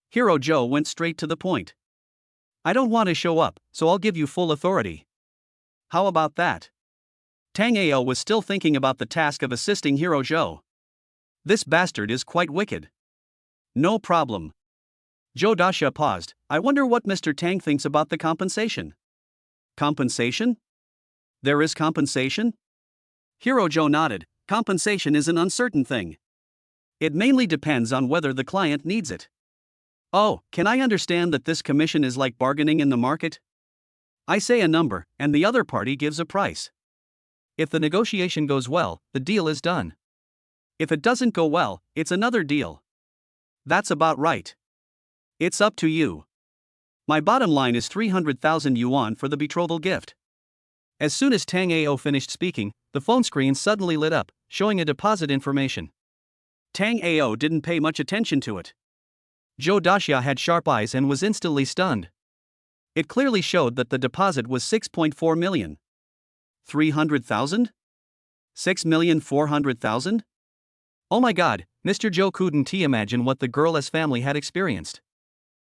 Hero Joe went straight to the point. I don't want to show up, so I'll give you full authority. How about that? Tango was still thinking about the task of assisting Hero Joe. This bastard is quite wicked. No problem. Joe Dasha paused. I wonder what Mr. Tang thinks about the compensation. Compensation? There is compensation? Hero Joe nodded. Compensation is an uncertain thing. It mainly depends on whether the client needs it. Oh, can I understand that this commission is like bargaining in the market? I say a number, and the other party gives a price.
If the negotiation goes well, the deal is done.
If it doesn't go well, it's another deal. That's about right. It's up to you. My bottom line is 300,000 yuan for the betrothal gift.
As soon as Tango finished speaking, the phone screen suddenly lit up, showing a deposit information.
Tango didn't pay much attention to it.
Joe Dasha had sharp eyes and was instantly stunned.
It clearly showed that the deposit was 6.4 million. 300,000? 6,400,000?
Oh my god, Mr. Joe couldn't imagine what the girl's family had experienced.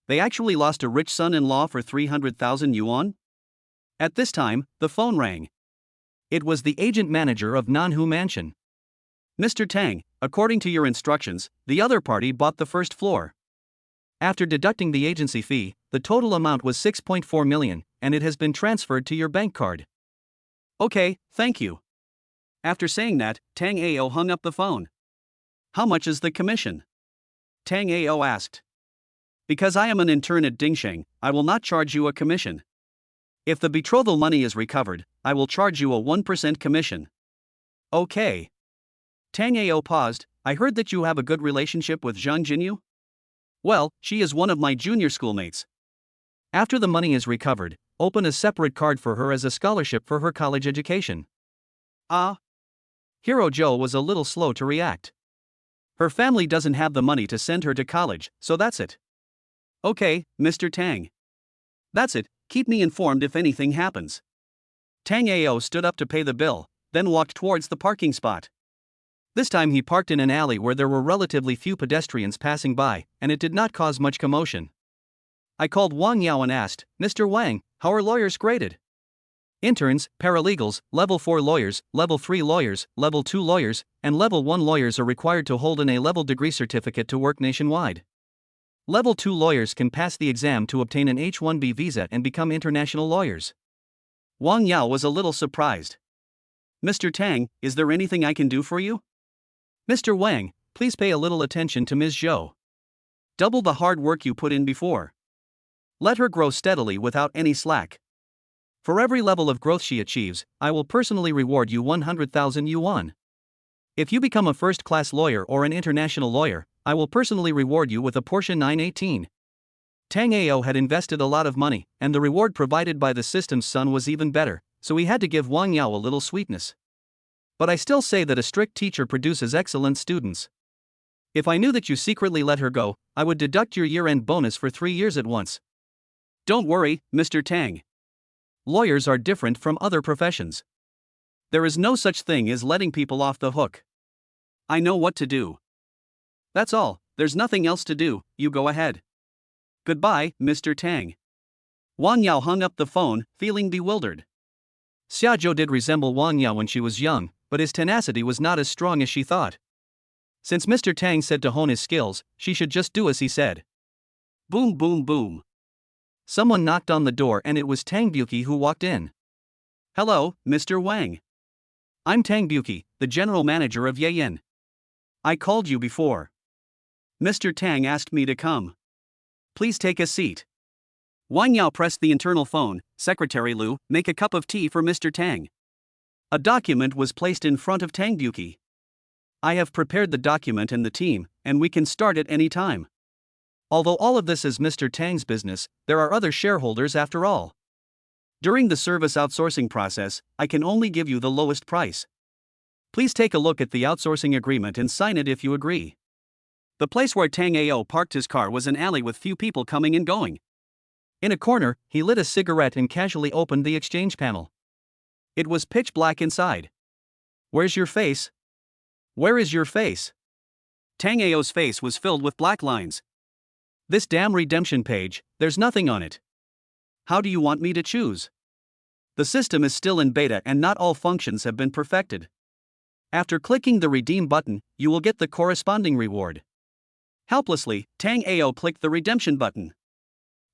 They actually lost a rich son-in-law for 300,000 yuan? At this time, the phone rang.
It was the agent manager of Nanhu Mansion.
Mr. Tang, according to your instructions, the other party bought the first floor.
After deducting the agency fee, the total amount was 6.4 million, and it has been transferred to your bank card.
Okay, thank you. After saying that, Tango hung up the phone. How much is the commission? Tango asked. Because I am an intern at Dingxing, I will not charge you a commission. If the betrothal money is recovered, I will charge you a 1% commission. Okay. Tango paused. I heard that you have a good relationship with Zhang Jinyu? Well, she is one of my junior schoolmates.
After the money is recovered, open a separate card for her as a scholarship for her college education.
Ah.
Hero Joe was a little slow to react.
Her family doesn't have the money to send her to college, so that's it. Okay, Mr. Tang. That's it, keep me informed if anything happens. Tango stood up to pay the bill, then walked towards the parking spot.
This time he parked in an alley where there were relatively few pedestrians passing by, and it did not cause much commotion.
I called Wang Yao and asked, Mr. Wang, how are lawyers graded?
Interns, paralegals, level 4 lawyers, level 3 lawyers, level 2 lawyers, and level 1 lawyers are required to hold an A-level degree certificate to work nationwide. Level 2 lawyers can pass the exam to obtain an H-1B visa and become international lawyers.
Wang Yao was a little surprised. Mr. Tang, is there anything I can do for you?
Mr. Wang, please pay a little attention to Ms. Zhou.
Double the hard work you put in before. Let her grow steadily without any slack.
For every level of growth she achieves, I will personally reward you 100,000 yuan. If you become a first-class lawyer or an international lawyer, I will personally reward you with a Porsche 918. Tango had invested a lot of money, and the reward provided by the system's son was even better, so he had to give Wang Yao a little sweetness. But I still say that a strict teacher produces excellent students. If I knew that you secretly let her go, I would deduct your year-end bonus for 3 years at once.
Don't worry, Mr. Tang.
Lawyers are different from other professions.
There is no such thing as letting people off the hook. I know what to do. That's all, there's nothing else to do, you go ahead. Goodbye, Mr. Tang. Wang Yao hung up the phone, feeling bewildered.
Xia Zhou did resemble Wang Yao when she was young, but his tenacity was not as strong as she thought. Since Mr. Tang said to hone his skills, she should just do as he said.
Boom, boom, boom.
Someone knocked on the door and it was Tang Buki who walked in.
Hello, Mr. Wang.
I'm Tang Buki, the general manager of Yen.
I called you before. Mr. Tang asked me to come. Please take a seat. Wang Yao pressed the internal phone. Secretary Lu, make a cup of tea for Mr. Tang. A document was placed in front of Tang Buki. I have prepared the document and the team, and we can start at any time.
Although all of this is Mr. Tang's business, there are other shareholders after all.
During the service outsourcing process, I can only give you the lowest price. Please take a look at the outsourcing agreement and sign it if you agree. The place where Tang Ao parked his car was an alley with few people coming and going.
In a corner, he lit a cigarette and casually opened the exchange panel.
It was pitch black inside. Where's your face? Where is your face? Tang Ao's face was filled with black lines.
This damn redemption page, there's nothing on it.
How do you want me to choose? The system is still in beta and not all functions have been perfected. After clicking the redeem button, you will get the corresponding reward. Helplessly, Tang Ao clicked the redemption button.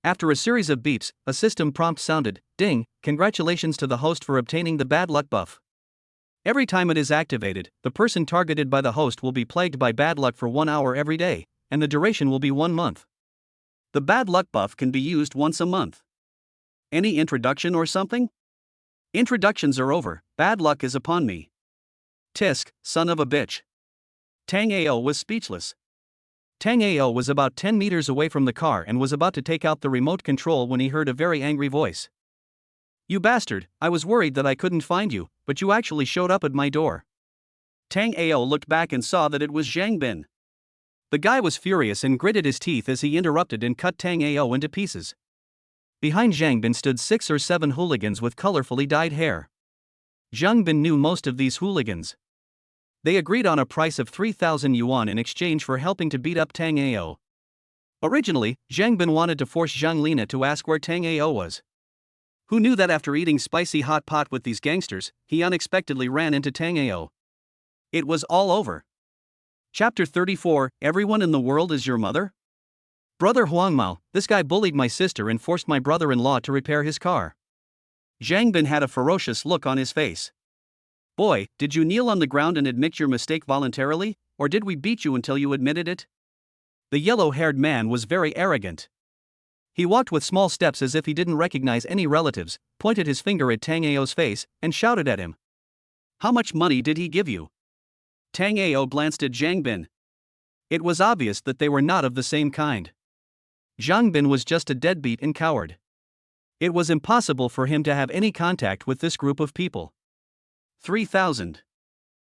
After a series of beeps, a system prompt sounded, ding, congratulations to the host for obtaining the bad luck buff. Every time it is activated, the person targeted by the host will be plagued by bad luck for 1 hour every day, and the duration will be 1 month.
The bad luck buff can be used once a month. Any introduction or something? Introductions are over, bad luck is upon me. Tisk, son of a bitch. Tang Ao was speechless.
Tang Ao was about 10 meters away from the car and was about to take out the remote control when he heard a very angry voice. You bastard, I was worried that I couldn't find you, but you actually showed up at my door.
Tang Ao looked back and saw that it was Zhang Bin. The guy was furious and gritted his teeth as he interrupted and cut Tang Ao into pieces.
Behind Zhang Bin stood 6 or 7 hooligans with colorfully dyed hair. Zhang Bin knew most of these hooligans. They agreed on a price of 3,000 yuan in exchange for helping to beat up Tang Ao. Originally, Zhang Bin wanted to force Zhang Lina to ask where Tang Ao was. Who knew that after eating spicy hot pot with these gangsters, he unexpectedly ran into Tang Ao. It was all over. Chapter 34, Everyone in the World is Your Mother? Brother Huang Mao, this guy bullied my sister and forced my brother-in-law to repair his car. Zhang Bin had a ferocious look on his face. Boy, did you kneel on the ground and admit your mistake voluntarily, or did we beat you until you admitted it? The yellow-haired man was very arrogant. He walked with small steps as if he didn't recognize any relatives, pointed his finger at Tang Ao's face, and shouted at him. How much money did he give you? Tang Ao glanced at Zhang Bin. It was obvious that they were not of the same kind. Zhang Bin was just a deadbeat and coward. It was impossible for him to have any contact with this group of people. 3,000.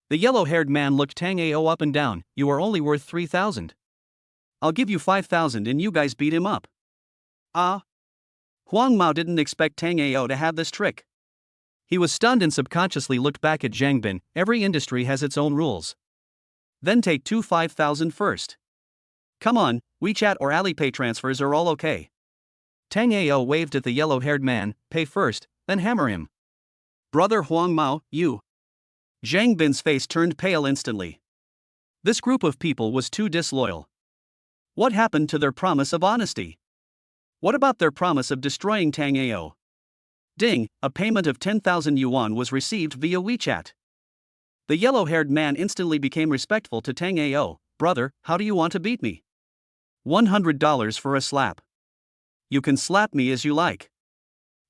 The yellow-haired man looked Tang Ao up and down. You are only worth 3,000. I'll give you 5,000 and you guys beat him up. Huang Mao didn't expect Tang Ao to have this trick. He was stunned and subconsciously looked back at Zhang Bin. Every industry has its own rules. Then take 5,000 first. Come on, WeChat or Alipay transfers are all okay. Tang Ao waved at the yellow-haired man. Pay first, then hammer him. Brother Huang Mao, you. Zhang Bin's face turned pale instantly. This group of people was too disloyal. What happened to their promise of honesty? What about their promise of destroying Tang Ao? Ding, a payment of 10,000 yuan was received via WeChat. The yellow-haired man instantly became respectful to Tang Ao. Brother, how do you want to beat me? $100 for a slap. You can slap me as you like.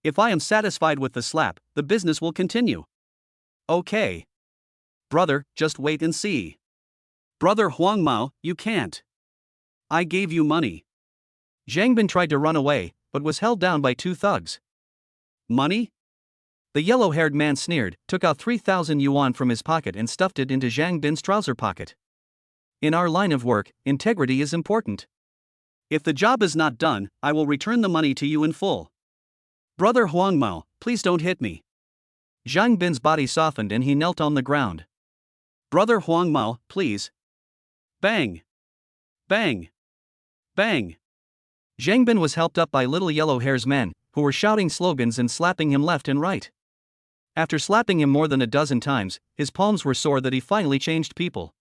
If I am satisfied with the slap, the business will continue. Okay. Brother, just wait and see. Brother Huang Mao, you can't. I gave you money. Zhang Bin tried to run away, but was held down by 2 thugs. Money? The yellow-haired man sneered, took out 3,000 yuan from his pocket and stuffed it into Zhang Bin's trouser pocket. In our line of work, integrity is important. If the job is not done, I will return the money to you in full. Brother Huang Mao, please don't hit me. Zhang Bin's body softened and he knelt on the ground. Brother Huang Mao, please. Bang! Bang! Bang! Zhang Bin was helped up by little yellow-hairs men, who were shouting slogans and slapping him left and right. After slapping him more than a dozen times, his palms were sore that he finally changed people.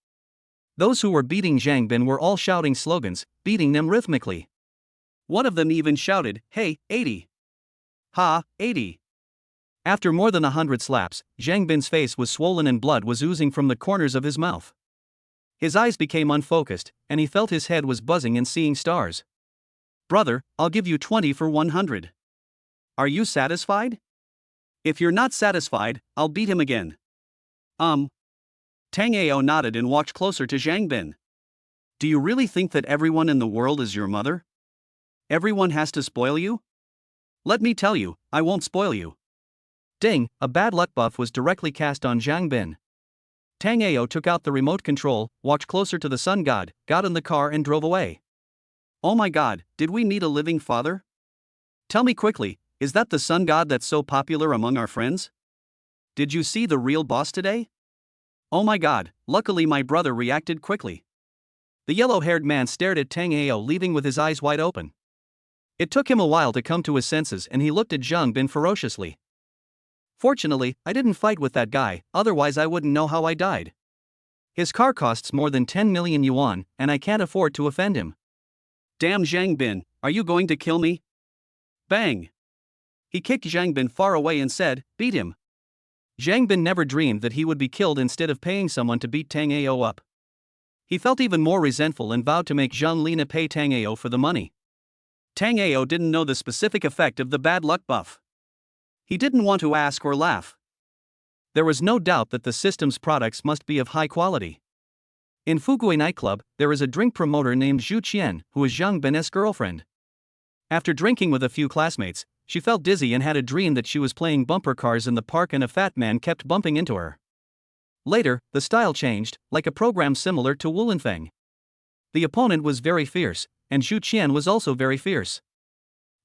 Those who were beating Zhang Bin were all shouting slogans, beating them rhythmically.
One of them even shouted, "Hey, 80! Ha, 80!
After more than 100 slaps, Zhang Bin's face was swollen and blood was oozing from the corners of his mouth. His eyes became unfocused, and he felt his head was buzzing and seeing stars.
Brother, I'll give you 20 for 100. Are you satisfied? If you're not satisfied, I'll beat him again." Tango nodded and walked closer to Zhang Bin. "Do you really think that everyone in the world is your mother? Everyone has to spoil you? Let me tell you, I won't spoil you."
Ding, a bad luck buff was directly cast on Zhang Bin. Tango took out the remote control, walked closer to the sun god, got in the car and drove away.
"Oh my god, did we meet a living father? Tell me quickly, is that the sun god that's so popular among our friends? Did you see the real boss today? Oh my god, luckily my brother reacted quickly."
The yellow-haired man stared at Tango, leaving with his eyes wide open. It took him a while to come to his senses and he looked at Zhang Bin ferociously. "Fortunately, I didn't fight with that guy, otherwise I wouldn't know how I died. His car costs more than 10 million yuan, and I can't afford to offend him."
"Damn Zhang Bin, are you going to kill me?" Bang! He kicked Zhang Bin far away and said, "Beat him."
Zhang Bin never dreamed that he would be killed instead of paying someone to beat Tango up. He felt even more resentful and vowed to make Zhang Lina pay Tango for the money.
Tango didn't know the specific effect of the bad luck buff. He didn't want to ask or laugh.
There was no doubt that the system's products must be of high quality. In Fugui nightclub, there is a drink promoter named Zhu Qian, who is Zhang Bin's girlfriend. After drinking with a few classmates, she felt dizzy and had a dream that she was playing bumper cars in the park and a fat man kept bumping into her. Later, the style changed, like a program similar to Wulanfeng. The opponent was very fierce, and Zhu Qian was also very fierce.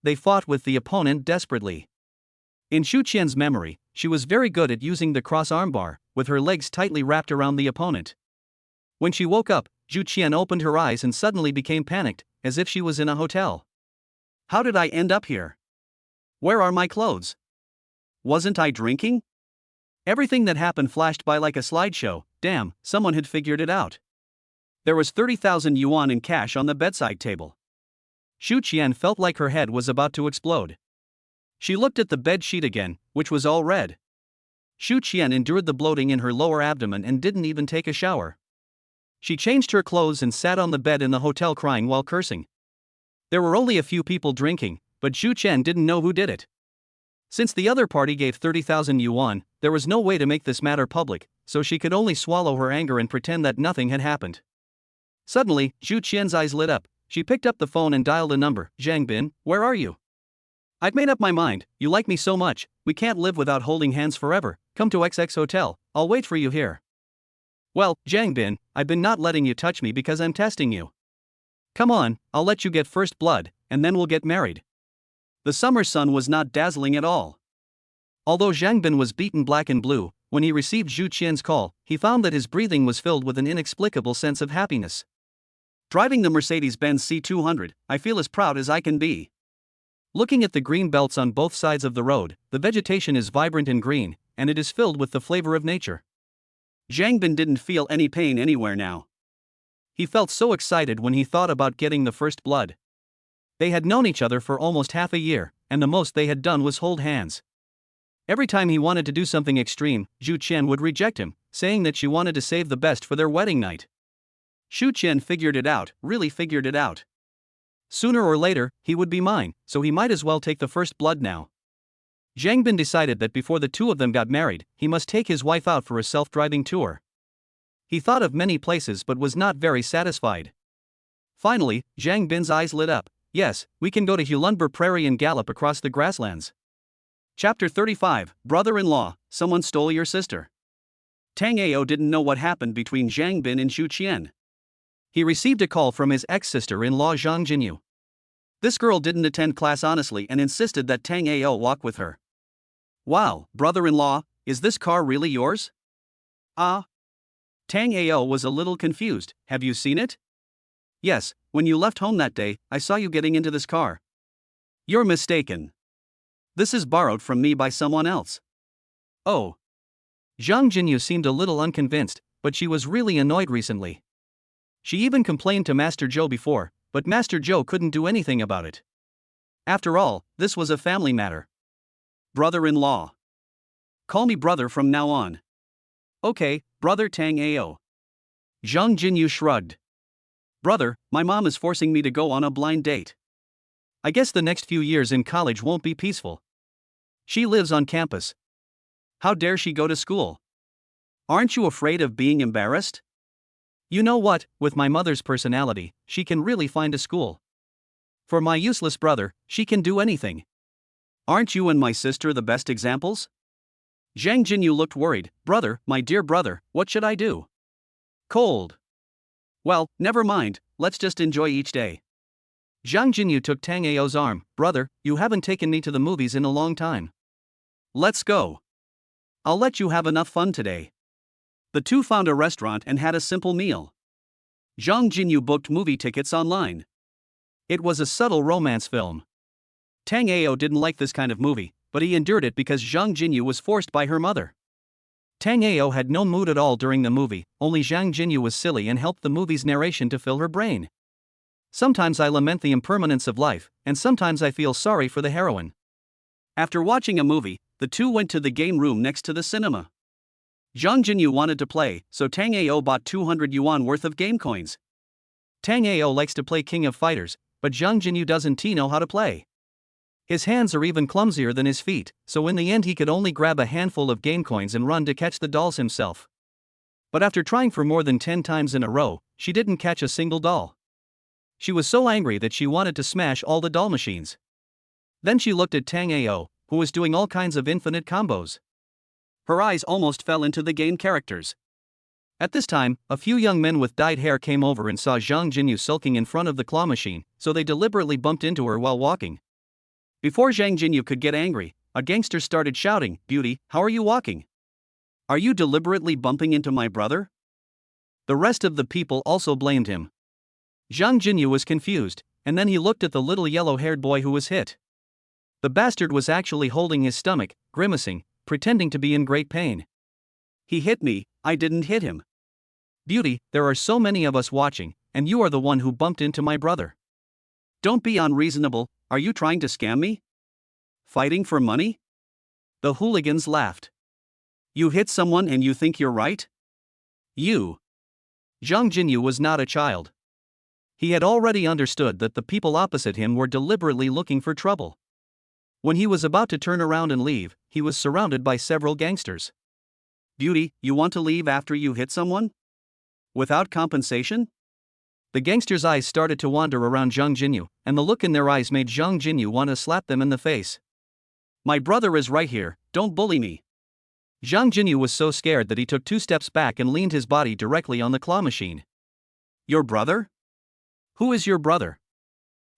They fought with the opponent desperately. In Zhu Qian's memory, she was very good at using the cross armbar, with her legs tightly wrapped around the opponent. When she woke up, Zhu Qian opened her eyes and suddenly became panicked, as if she was in a hotel.
"How did I end up here? Where are my clothes? Wasn't I drinking?" Everything that happened flashed by like a slideshow. Damn, someone had figured it out. There was 30,000 yuan in cash on the bedside table.
Zhu Qian felt like her head was about to explode.
She looked at the bed sheet again, which was all red.
Zhu Qian endured the bloating in her lower abdomen and didn't even take a shower. She changed her clothes and sat on the bed in the hotel crying while cursing. There were only a few people drinking, but Zhu Qian didn't know who did it. Since the other party gave 30,000 yuan, there was no way to make this matter public, so she could only swallow her anger and pretend that nothing had happened. Suddenly, Zhu Qian's eyes lit up. She picked up the phone and dialed a number. "Zhang Bin, where are you? I've made up my mind, you like me so much, we can't live without holding hands forever. Come to XX Hotel, I'll wait for you here." "Well, Zhang Bin, I've been not letting you touch me because I'm testing you. Come on, I'll let you get first blood, and then we'll get married."
The summer sun was not dazzling at all.
Although Zhang Bin was beaten black and blue, when he received Zhu Qian's call, he found that his breathing was filled with an inexplicable sense of happiness.
"Driving the Mercedes-Benz C200, I feel as proud as I can be."
Looking at the green belts on both sides of the road, the vegetation is vibrant and green, and it is filled with the flavor of nature.
Zhang Bin didn't feel any pain anywhere now.
He felt so excited when he thought about getting the first blood. They had known each other for almost half a year, and the most they had done was hold hands. Every time he wanted to do something extreme, Zhu Qian would reject him, saying that she wanted to save the best for their wedding night.
Zhu Qian figured it out, really figured it out.
Sooner or later, he would be mine, so he might as well take the first blood now. Zhang Bin decided that before the two of them got married, he must take his wife out for a self-driving tour. He thought of many places but was not very satisfied. Finally, Zhang Bin's eyes lit up. "Yes, we can go to Hulunber Prairie and gallop across the grasslands."
Chapter 35, Brother-in-law, Someone Stole Your Sister. Tango didn't know what happened between Zhang Bin and Zhu Qian.
He received a call from his ex-sister-in-law Zhang Jinyu.
This girl didn't attend class honestly and insisted that Tango walk with her. "Wow, brother-in-law, is this car really yours?" Tango was a little confused. "Have you seen it?" "Yes, when you left home that day, I saw you getting into this car." "You're mistaken. This is borrowed from me by someone else."
"Oh." Zhang Jinyu seemed a little unconvinced, but she was really annoyed recently. She even complained to Master Joe before, but Master Joe couldn't do anything about it. After all, this was a family matter.
Brother-in-law. Call me brother from now on.
Okay, brother Tango. Zhang Jinyu shrugged.
Brother, my mom is forcing me to go on a blind date.
I guess the next few years in college won't be peaceful. She lives on campus.
How dare she go to school? Aren't you afraid of being embarrassed?
You know what, with my mother's personality, she can really find a school. For my useless brother, she can do anything.
Aren't you and my sister the best examples? Zhang Jinyu looked worried. Brother, my dear brother, what should I do?
Cold.
Well, never mind, let's just enjoy each day.
Zhang Jinyu took Tang Ao's arm. Brother, you haven't taken me to the movies in a long time.
Let's go. I'll let you have enough fun today. The two found a restaurant and had a simple meal. Zhang Jinyu booked movie tickets online.
It was a subtle romance film.
Tang Ao didn't like this kind of movie, but he endured it because Zhang Jinyu was forced by her mother.
Tang Ao had no mood at all during the movie, only Zhang Jinyu was silly and helped the movie's narration to fill her brain. Sometimes I lament the impermanence of life, and sometimes I feel sorry for the heroine.
After watching a movie, the two went to the game room next to the cinema. Zhang Jinyu wanted to play, so Tang Ao bought 200 yuan worth of game coins.
Tang Ao likes to play King of Fighters, but Zhang Jinyu doesn't know how to play. His hands are even clumsier than his feet, so in the end he could only grab a handful of game coins and run to catch the dolls himself. But after trying for more than 10 times in a row, she didn't catch a single doll. She was so angry that she wanted to smash all the doll machines. Then she looked at Tang Ao, who was doing all kinds of infinite combos.
Her eyes almost fell into the game characters.
At this time, a few young men with dyed hair came over and saw Zhang Jinyu sulking in front of the claw machine, so they deliberately bumped into her while walking.
Before Zhang Jinyu could get angry, a gangster started shouting, "Beauty, how are you walking? Are you deliberately bumping into my brother?"
The rest of the people also blamed him. Zhang Jinyu was confused, and then he looked at the little yellow-haired boy who was hit. The bastard was actually holding his stomach, grimacing, pretending to be in great pain.
He hit me, I didn't hit him.
Beauty, there are so many of us watching, and you are the one who bumped into my brother.
Don't be unreasonable, are you trying to scam me? Fighting for money?
The hooligans laughed.
You hit someone and you think you're right? You.
Zhang Jinyu was not a child. He had already understood that the people opposite him were deliberately looking for trouble. When he was about to turn around and leave, he was surrounded by several gangsters.
Beauty, you want to leave after you hit someone? Without compensation?
The gangsters' eyes started to wander around Zhang Jinyu, and the look in their eyes made Zhang Jinyu want to slap them in the face.
My brother is right here, don't bully me.
Zhang Jinyu was so scared that he took 2 steps back and leaned his body directly on the claw machine.
Your brother? Who is your brother?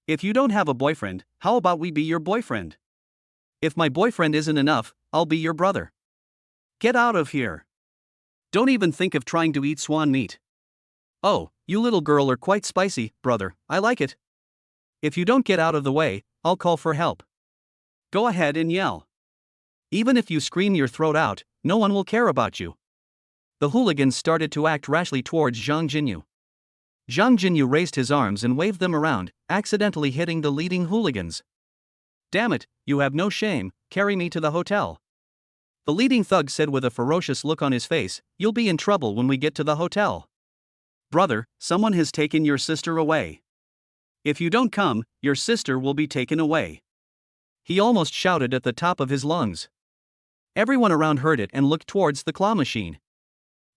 If you don't have a boyfriend, how about we be your boyfriend?
If my boyfriend isn't enough, I'll be your brother.
Get out of here. Don't even think of trying to eat swan meat.
Oh, you little girl are quite spicy, brother, I like it. If you don't get out of the way, I'll call for help.
Go ahead and yell.
Even if you scream your throat out, no one will care about you. The hooligans started to act rashly towards Zhang Jinyu. Zhang Jinyu raised his arms and waved them around, accidentally hitting the leading hooligans.
Damn it, you have no shame, carry me to the hotel.
The leading thug said with a ferocious look on his face, you'll be in trouble when we get to the hotel.
Brother, someone has taken your sister away. If you don't come, your sister will be taken away.
He almost shouted at the top of his lungs. Everyone around heard it and looked towards the claw machine.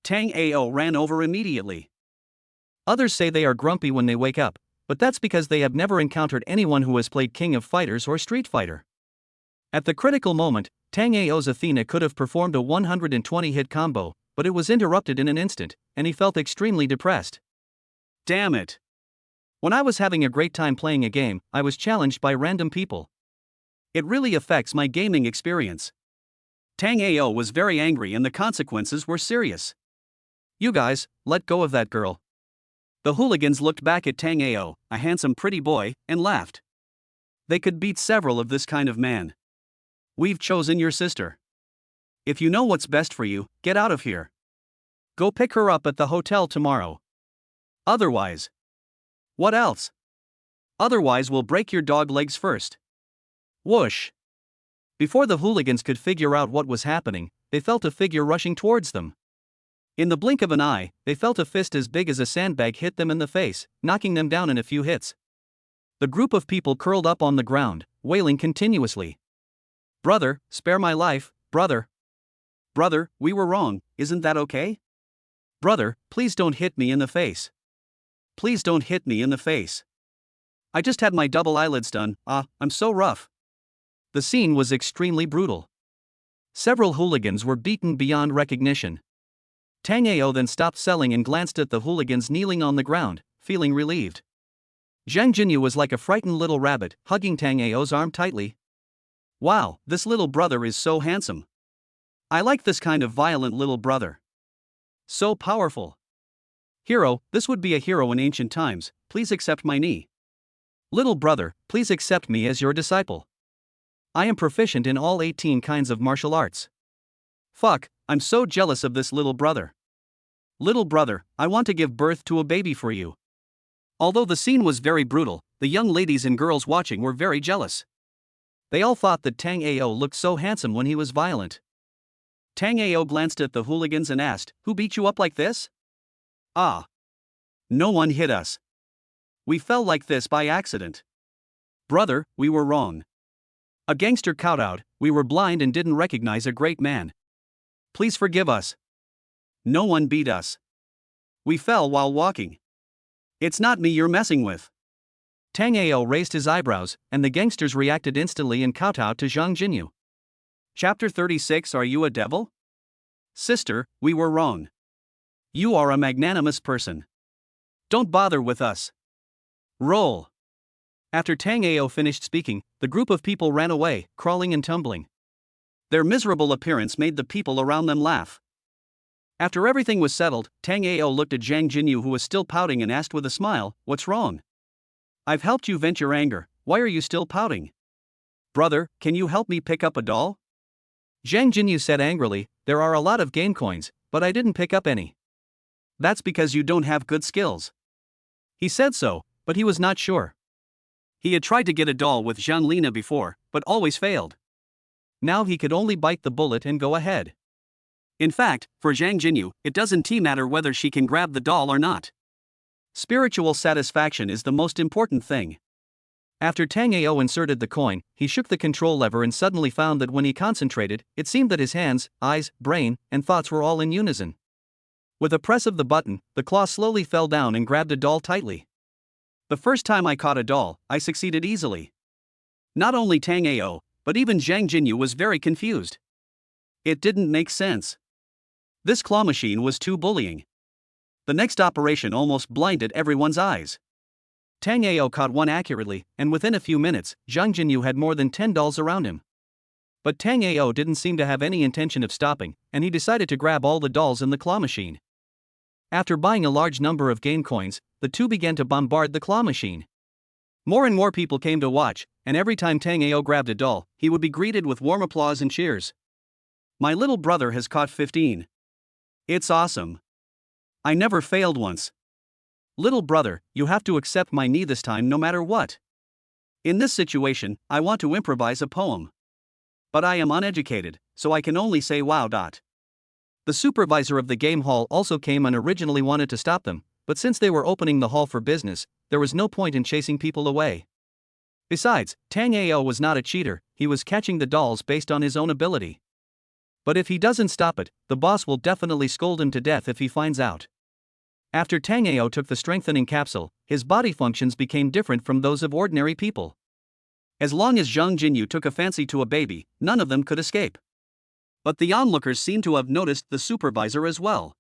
Tang Ao ran over immediately.
Others say they are grumpy when they wake up, but that's because they have never encountered anyone who has played King of Fighters or Street Fighter. At the critical moment, Tang Ao's Athena could have performed a 120-hit combo, but it was interrupted in an instant, and he felt extremely depressed.
Damn it.
When I was having a great time playing a game, I was challenged by random people.
It really affects my gaming experience. Tang Ao was very angry and the consequences were serious.
You guys, let go of that girl.
The hooligans looked back at Tang Ao, a handsome pretty boy, and laughed. They could beat several of this kind of man. We've chosen your sister. If you know what's best for you, get out of here. Go pick her up at the hotel tomorrow. Otherwise. What else? Otherwise, we'll break your dog legs first. Whoosh. Before the hooligans could figure out what was happening, they felt a figure rushing towards them. In the blink of an eye, they felt a fist as big as a sandbag hit them in the face, knocking them down in a few hits. The group of people curled up on the ground, wailing continuously. Brother, spare my life, brother. Brother, we were wrong, isn't that okay? Brother, please don't hit me in the face. Please don't hit me in the face. I just had my double eyelids done, I'm so rough. The scene was extremely brutal. Several hooligans were beaten beyond recognition. Tango then stopped selling and glanced at the hooligans kneeling on the ground, feeling relieved. Zhang Jinyu was like a frightened little rabbit, hugging Tango's arm tightly. Wow, this little brother is so handsome. I like this kind of violent little brother. So powerful. Hero, this would be a hero in ancient times, please accept my knee. Little brother, please accept me as your disciple. I am proficient in all 18 kinds of martial arts. Fuck, I'm so jealous of this little brother. Little brother, I want to give birth to a baby for you. Although the scene was very brutal, the young ladies and girls watching were very jealous. They all thought that Tango looked so handsome when he was violent. Tango glanced at the hooligans and asked, "Who beat you up like this?" "Ah. No one hit us. We fell like this by accident. Brother, we were wrong. A gangster out, we were blind and didn't recognize a great man. Please forgive us. No one beat us. We fell while walking. It's not me you're messing with." Tango raised his eyebrows, and the gangsters reacted instantly and kowtowed to Zhang Jinyu. Chapter 36. Are you a devil? Sister, we were wrong. You are a magnanimous person. Don't bother with us. Roll. After Tango finished speaking, the group of people ran away, crawling and tumbling. Their miserable appearance made the people around them laugh. After everything was settled, Tango looked at Zhang Jinyu, who was still pouting, and asked with a smile, "What's wrong? I've helped you vent your anger, why are you still pouting? Brother, can you help me pick up a doll?" Zhang Jinyu said angrily, "There are a lot of game coins, but I didn't pick up any." "That's because you don't have good skills." He said so, but he was not sure. He had tried to get a doll with Zhang Lina before, but always failed. Now he could only bite the bullet and go ahead. In fact, for Zhang Jinyu, it doesn't matter whether she can grab the doll or not. Spiritual satisfaction is the most important thing. After Tango inserted the coin, he shook the control lever and suddenly found that when he concentrated, it seemed that his hands, eyes, brain, and thoughts were all in unison. With a press of the button, the claw slowly fell down and grabbed a doll tightly. The first time I caught a doll, I succeeded easily. Not only Tango, but even Zhang Jinyu was very confused. It didn't make sense. This claw machine was too bullying. The next operation almost blinded everyone's eyes. Tango caught one accurately, and within a few minutes, Zhang Jinyu had more than 10 dolls around him. But Tango didn't seem to have any intention of stopping, and he decided to grab all the dolls in the claw machine. After buying a large number of game coins, the two began to bombard the claw machine. More and more people came to watch, and every time Tango grabbed a doll, he would be greeted with warm applause and cheers. "My little brother has caught 15. It's awesome. I never failed once. Little brother, you have to accept my knee this time no matter what. In this situation, I want to improvise a poem. But I am uneducated, so I can only say wow. The supervisor of the game hall also came and originally wanted to stop them, but since they were opening the hall for business, there was no point in chasing people away. Besides, Tango was not a cheater, he was catching the dolls based on his own ability. But if he doesn't stop it, the boss will definitely scold him to death if he finds out. After Tango took the strengthening capsule, his body functions became different from those of ordinary people. As long as Zhang Jinyu took a fancy to a baby, none of them could escape. But the onlookers seemed to have noticed the supervisor as well.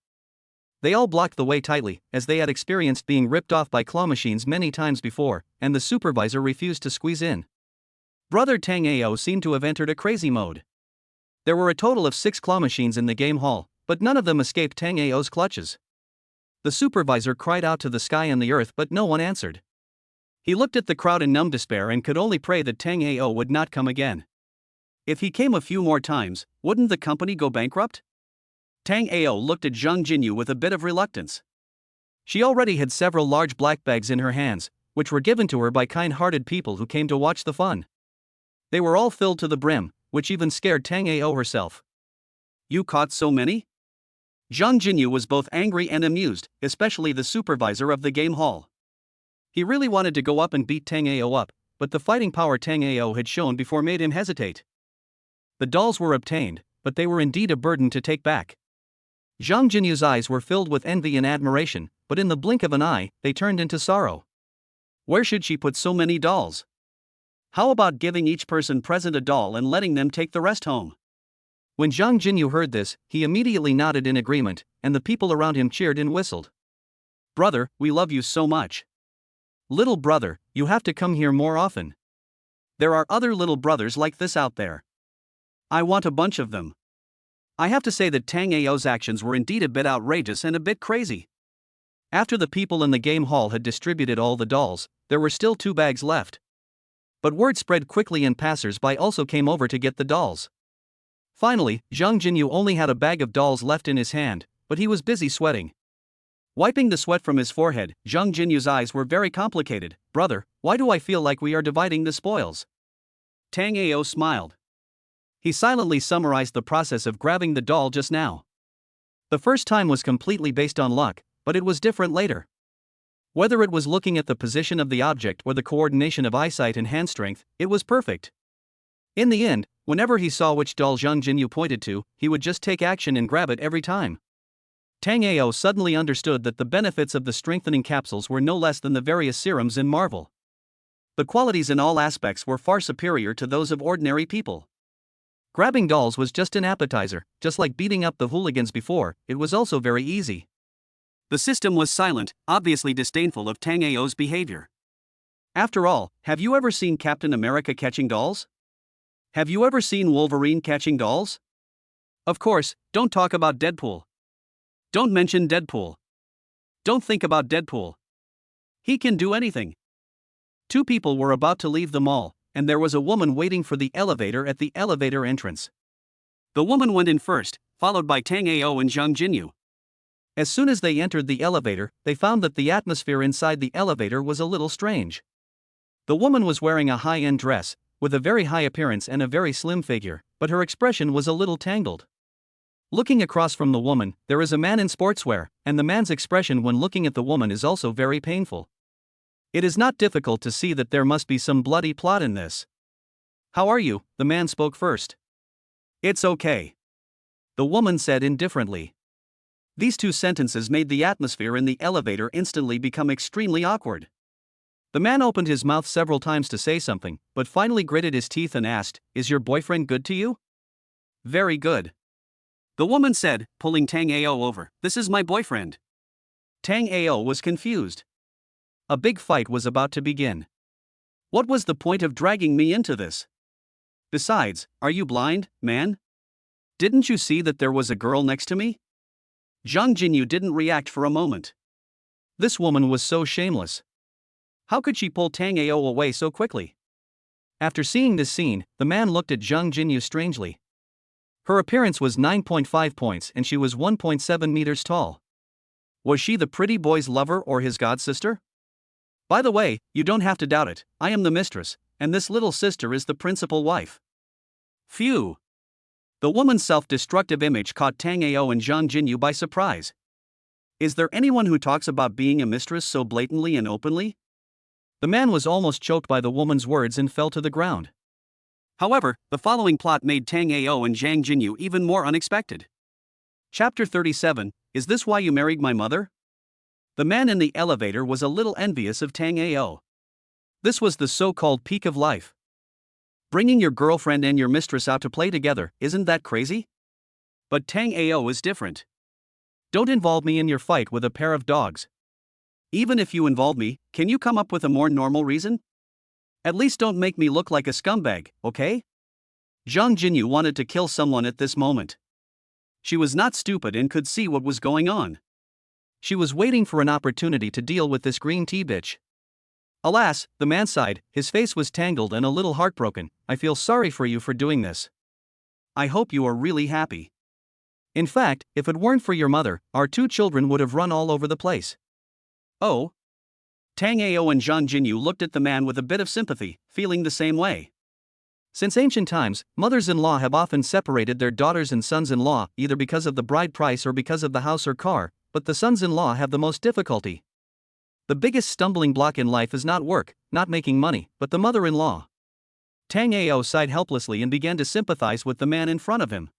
They all blocked the way tightly, as they had experienced being ripped off by claw machines many times before, and the supervisor refused to squeeze in. Brother Tango seemed to have entered a crazy mode. There were a total of 6 claw machines in the game hall, but none of them escaped Tango's clutches. The supervisor cried out to the sky and the earth, but no one answered. He looked at the crowd in numb despair and could only pray that Tango would not come again. If he came a few more times, wouldn't the company go bankrupt? Tango looked at Zhang Jinyu with a bit of reluctance.
She already had several large black bags in her hands, which were given to her by kind-hearted people who came to watch the fun. They were all filled to the brim, which even scared Tango herself.
You caught so many? Zhang Jinyu was both angry and amused, especially the supervisor of the game hall.
He really wanted to go up and beat Tango up, but the fighting power Tango had shown before made him hesitate. The dolls were obtained, but they were indeed a burden to take back. Zhang Jinyu's eyes were filled with envy and admiration, but in the blink of an eye, they turned into sorrow.
Where should she put so many dolls? How about giving each person present a doll and letting them take the rest home?
When Zhang Jinyu heard this, he immediately nodded in agreement, and the people around him cheered and whistled.
Brother, we love you so much.
Little brother, you have to come here more often.
There are other little brothers like this out there. I want a bunch of them. I have to say that Tango's actions were indeed a bit outrageous and a bit crazy.
After the people in the game hall had distributed all the dolls, there were still 2 bags left. But word spread quickly and passers-by also came over to get the dolls. Finally, Zhang Jinyu only had a bag of dolls left in his hand, but he was busy sweating.
Wiping the sweat from his forehead, Zhang Jinyu's eyes were very complicated. Brother, why do I feel like we are dividing the spoils? Tango smiled. He silently summarized the process of grabbing the doll just now.
The first time was completely based on luck, but it was different later. Whether it was looking at the position of the object or the coordination of eyesight and hand strength, it was perfect. In the end, whenever he saw which doll Zhang Jinyu pointed to, he would just take action and grab it every time. Tango suddenly understood that the benefits of the strengthening capsules were no less than the various serums in Marvel.
The qualities in all aspects were far superior to those of ordinary people.
Grabbing dolls was just an appetizer, just like beating up the hooligans before, it was also very easy.
The system was silent, obviously disdainful of Tango's behavior. After all, have you ever seen Captain America catching dolls? Have you ever seen Wolverine catching dolls? Of course, don't talk about Deadpool. Don't mention Deadpool. Don't think about Deadpool. He can do anything. 2 people were about to leave the mall, and there was a woman waiting for the elevator at the elevator entrance. The woman went in first, followed by Tango and Zhang Jinyu.
As soon as they entered the elevator, they found that the atmosphere inside the elevator was a little strange. The woman was wearing a high-end dress, with a very high appearance and a very slim figure, but her expression was a little tangled. Looking across from the woman, there is a man in sportswear, and the man's expression when looking at the woman is also very painful. It is not difficult to see that there must be some bloody plot in this.
How are you? The man spoke first. It's okay. The woman said indifferently. These 2 sentences made the atmosphere in the elevator instantly become extremely awkward. The man opened his mouth several times to say something, but finally gritted his teeth and asked, "Is your boyfriend good to you?" "Very good." The woman said, pulling Tango over, "This is my boyfriend." Tango was confused. A big fight was about to begin. What was the point of dragging me into this? Besides, are you blind, man? Didn't you see that there was a girl next to me? Zhang Jinyu didn't react for a moment. This woman was so shameless. How could she pull Tango away so quickly? After seeing this scene, the man looked at Zhang Jinyu strangely. Her appearance was 9.5 points and she was 1.7 meters tall. Was she the pretty boy's lover or his godsister? By the way, you don't have to doubt it, I am the mistress, and this little sister is the principal wife. Phew. The woman's self-destructive image caught Tango and Zhang Jinyu by surprise. Is there anyone who talks about being a mistress so blatantly and openly? The man was almost choked by the woman's words and fell to the ground. However, the following plot made Tango and Zhang Jinyu even more unexpected. Chapter 37, Is this why you married my mother? The man in the elevator was a little envious of Tango. This was the so-called peak of life. Bringing your girlfriend and your mistress out to play together, isn't that crazy? But Tango is different. Don't involve me in your fight with a pair of dogs. Even if you involve me, can you come up with a more normal reason? At least don't make me look like a scumbag, okay? Zhang Jinyu wanted to kill someone at this moment. She was not stupid and could see what was going on. She was waiting for an opportunity to deal with this green tea bitch. Alas, the man sighed, his face was tangled and a little heartbroken. I feel sorry for you for doing this. I hope you are really happy. In fact, if it weren't for your mother, our 2 children would have run all over the place. Oh? Tango and Zhang Jinyu looked at the man with a bit of sympathy, feeling the same way.
Since ancient times, mothers-in-law have often separated their daughters and sons-in-law either because of the bride price or because of the house or car, but the sons-in-law have the most difficulty. The biggest stumbling block in life is not work, not making money, but the mother-in-law. Tango sighed helplessly and began to sympathize with the man in front of him.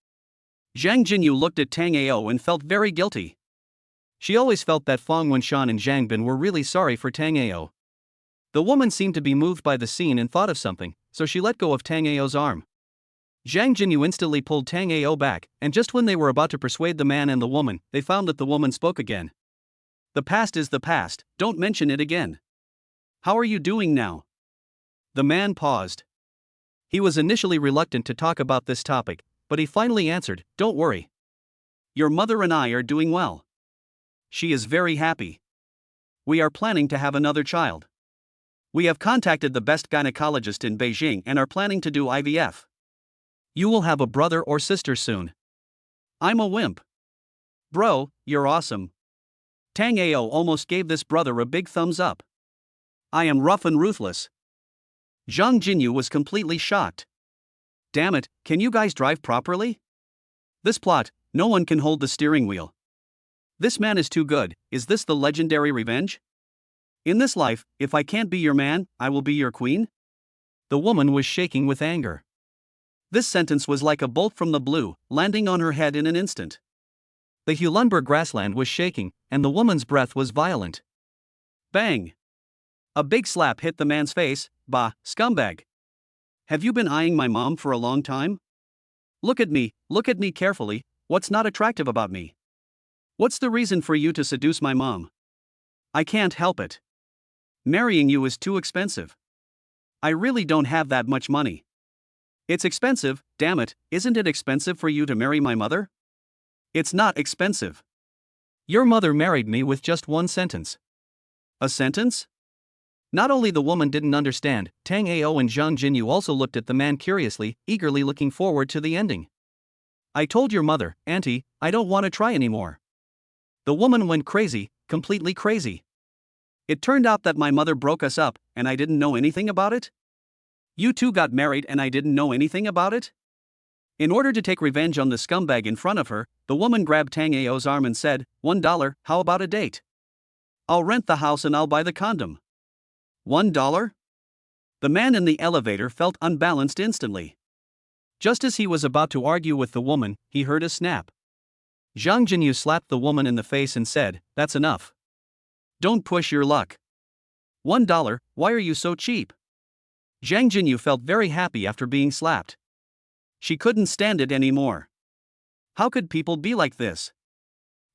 Zhang Jinyu looked at Tango and felt very guilty.
She always felt that Fong Wenshan and Zhang Bin were really sorry for Tango. The woman seemed to be moved by the scene and thought of something, so she let go of Tango's arm. Zhang Jinyu instantly pulled Tango back, and just when they were about to persuade the man and the woman, they found that the woman spoke again.
The past is the past, don't mention it again. How are you doing now?
The man paused. He was initially reluctant to talk about this topic, but he finally answered, "Don't worry.
Your mother and I are doing well. She is very happy. We are planning to have another child. We have contacted the best gynecologist in Beijing and are planning to do IVF.
You will have a brother or sister soon."
I'm a wimp. Bro, you're awesome. Tango almost gave this brother a big thumbs up. I am rough and ruthless. Zhang Jinyu was completely shocked. Damn it, can you guys drive properly? This plot, no one can hold the steering wheel. This man is too good. Is this the legendary revenge? In this life, if I can't be your man, I will be your queen?
The woman was shaking with anger.
This sentence was like a bolt from the blue, landing on her head in an instant.
The Hulenberg grassland was shaking, and the woman's breath was violent.
Bang! A big slap hit the man's face. Bah, scumbag. Have you been eyeing my mom for a long time? Look at me carefully. What's not attractive about me? What's the reason for you to seduce my mom? I can't help it. Marrying you is too expensive. I really don't have that much money. It's expensive, damn it, isn't it expensive for you to marry my mother? It's not expensive.
Your mother married me with just one sentence.
A sentence?
Not only the woman didn't understand, Tango and Zhang Jinyu also looked at the man curiously, eagerly looking forward to the ending. I told your mother, Auntie, I don't want to try anymore. The woman went crazy, completely crazy.
It turned out that my mother broke us up, and I didn't know anything about it? You two got married and I didn't know anything about it? In order to take revenge on the scumbag in front of her, the woman grabbed Tango's arm and said, $1, how about a date? I'll rent the house and I'll buy the condom. $1? The man in the elevator felt unbalanced instantly.
Just as he was about to argue with the woman, he heard a snap. Zhang Jinyu slapped the woman in the face and said, "That's enough.
Don't push your luck. $1, why are you so cheap?" Zhang Jinyu felt very happy after being slapped. She couldn't stand it anymore. How could people be like this?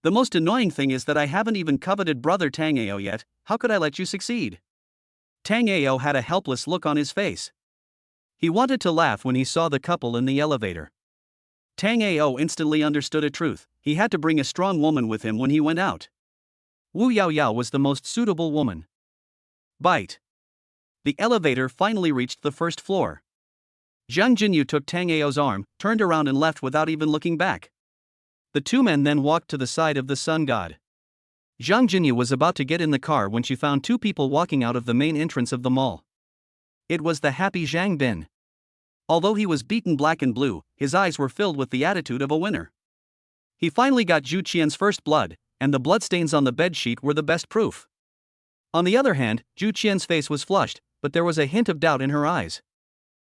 The most annoying thing is that I haven't even coveted brother Tango yet. How could I let you succeed? Tango had a helpless look on his face. He wanted to laugh when he saw the couple in the elevator. Tango instantly understood a truth: he had to bring a strong woman with him when he went out.
Wu Yao Yao was the most suitable woman.
Bite. The elevator finally reached the first floor. Zhang Jinyu took Tango's arm, turned around and left without even looking back.
The two men then walked to the side of the sun god. Zhang Jinyu was about to get in the car when she found two people walking out of the main entrance of the mall. It was the happy Zhang Bin.
Although he was beaten black and blue, his eyes were filled with the attitude of a winner. He finally got Zhu Qian's first blood, and the bloodstains on the bedsheet were the best proof.
On the other hand, Zhu Qian's face was flushed, but there was a hint of doubt in her eyes.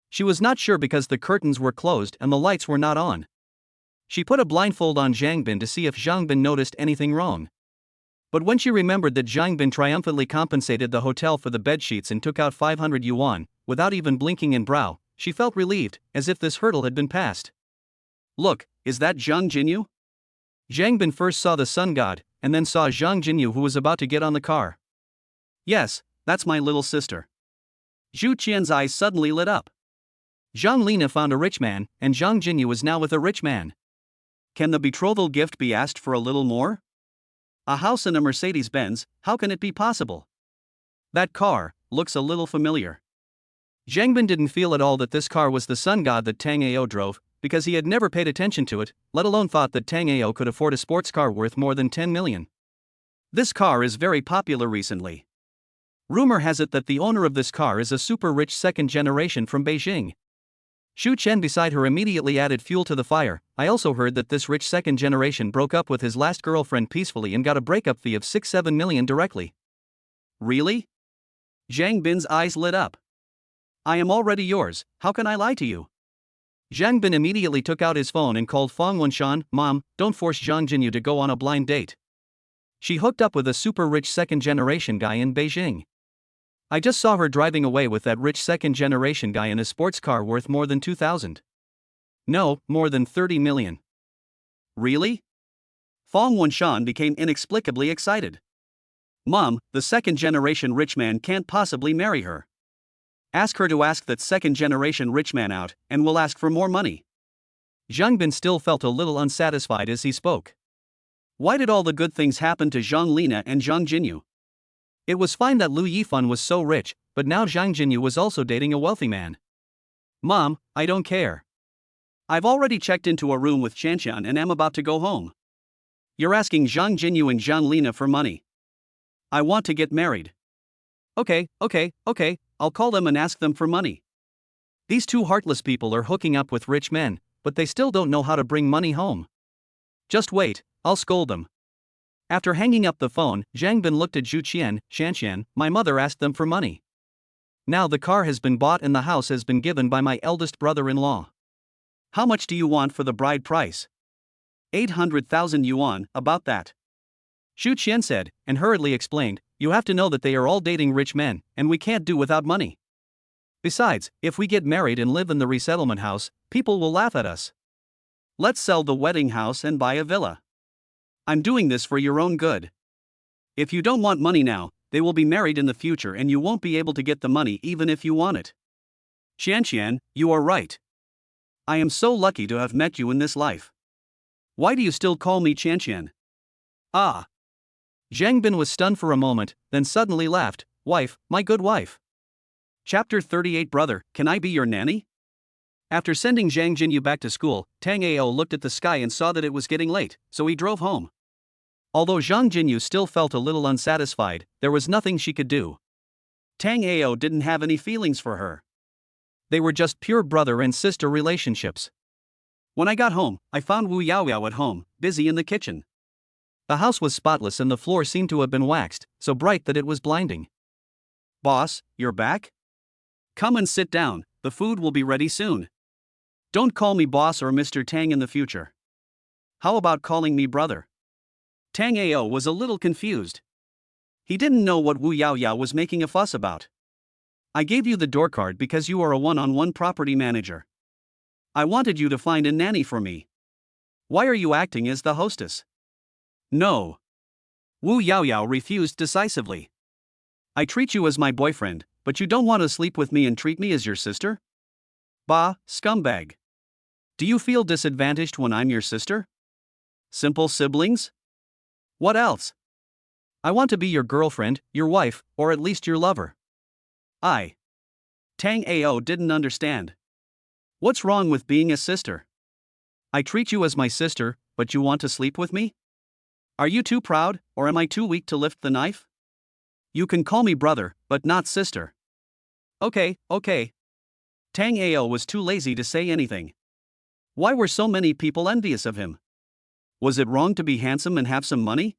She was not sure because the curtains were closed and the lights were not on. She put a blindfold on Zhang Bin to see if Zhang Bin noticed anything wrong. But when she remembered that Zhang Bin triumphantly compensated the hotel for the bedsheets and took out 500 yuan, without even blinking an brow, she felt relieved, as if this hurdle had been passed.
Look, is that Zhang Jinyu?
Zhang Bin first saw the sun god, and then saw Zhang Jinyu, who was about to get on the car.
Yes, that's my little sister. Zhu Qian's eyes suddenly lit up.
Zhang Lina found a rich man, and Zhang Jinyu was now with a rich man.
Can the betrothal gift be asked for a little more? A house and a Mercedes-Benz, how can it be possible? That car looks a little familiar.
Zhang Bin didn't feel at all that this car was the sun god that Tango drove, because he had never paid attention to it, let alone thought that Tango could afford a sports car worth more than 10 million.
This car is very popular recently. Rumor has it that the owner of this car is a super rich second generation from Beijing. Xu Chen beside her immediately added fuel to the fire. I also heard that this rich second generation broke up with his last girlfriend peacefully and got a breakup fee of 6-7 million directly.
Really?
Zhang Bin's eyes lit up. I am already yours, how can I lie to you?
Zhang Bin immediately took out his phone and called Fang Wenshan. Mom, don't force Zhang Jinyu to go on a blind date. She hooked up with a super rich second generation guy in Beijing. I just saw her driving away with that rich second generation guy in a sports car worth more than 2,000. No, more than 30 million.
Really? Fang Wenshan became inexplicably excited. Mom, the second generation rich man can't possibly marry her. Ask her to ask that second generation rich man out, and we'll ask for more money.
Zhang Bin still felt a little unsatisfied as he spoke.
Why did all the good things happen to Zhang Lina and Zhang Jinyu?
It was fine that Lu Yifan was so rich, but now Zhang Jinyu was also dating a wealthy man.
Mom, I don't care. I've already checked into a room with Qianqian and am about to go home. You're asking Zhang Jinyu and Zhang Lina for money. I want to get married.
Okay, I'll call them and ask them for money. These two heartless people are hooking up with rich men, but they still don't know how to bring money home. Just wait, I'll scold them. After hanging up the phone, Zhang Bin looked at Zhu Qian. Qianqian, my mother asked them for money. Now the car has been bought and the house has been given by my eldest brother-in-law.
How much do you want for the bride price? 800,000 yuan, about that.
Zhu Qian said, and hurriedly explained, you have to know that they are all dating rich men, and we can't do without money. Besides, if we get married and live in the resettlement house, people will laugh at us.
Let's sell the wedding house and buy a villa. I'm doing this for your own good. If you don't want money now, they will be married in the future and you won't be able to get the money even if you want it. Qianqian, you are right. I am so lucky to have met you in this life. Why do you still call me Qianqian?
Ah. Zhang Bin was stunned for a moment, then suddenly laughed. Wife, my good wife.
Chapter 38 Brother, can I be your nanny? After sending Zhang Jinyu back to school, Tango looked at the sky and saw that it was getting late, so he drove home. Although Zhang Jinyu still felt a little unsatisfied, there was nothing she could do. Tango didn't have any feelings for her.
They were just pure brother and sister relationships.
When I got home, I found Wu Yaoyao at home, busy in the kitchen.
The house was spotless and the floor seemed to have been waxed, so bright that it was blinding.
Boss, you're back? Come and sit down, the food will be ready soon. Don't call me boss or Mr. Tang in the future. How about calling me brother? Tango was a little confused. He didn't know what Wu Yaoyao was making a fuss about. I gave you the door card because you are a one-on-one property manager. I wanted you to find a nanny for me. Why are you acting as the hostess? No. Wu Yaoyao refused decisively. I treat you as my boyfriend, but you don't want to sleep with me and treat me as your sister? Bah, scumbag. Do you feel disadvantaged when I'm your sister? Simple siblings? What else?
I want to be your girlfriend, your wife, or at least your lover.
Tango didn't understand. What's wrong with being a sister? I treat you as my sister, but you want to sleep with me? Are you too proud, or am I too weak to lift the knife? You can call me brother, but not sister. Okay. Tango was too lazy to say anything. Why were so many people envious of him? Was it wrong to be handsome and have some money?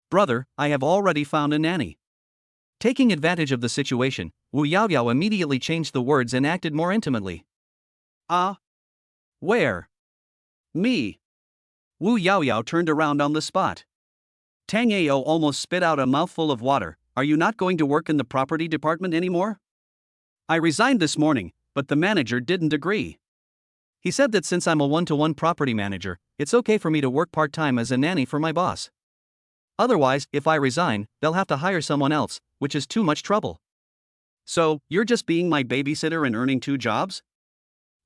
Brother, I have already found a nanny. Taking advantage of the situation, Wu Yaoyao immediately changed the words and acted more intimately.
Where? Me. Wu Yaoyao turned around on the spot. Tango almost spit out a mouthful of water. Are you not going to work in the property department anymore? I resigned this morning, but the manager didn't agree.
He said that since I'm a one-to-one property manager, it's okay for me to work part-time as a nanny for my boss. Otherwise, if I resign, they'll have to hire someone else, which is too much trouble.
So, you're just being my babysitter and earning 2 jobs?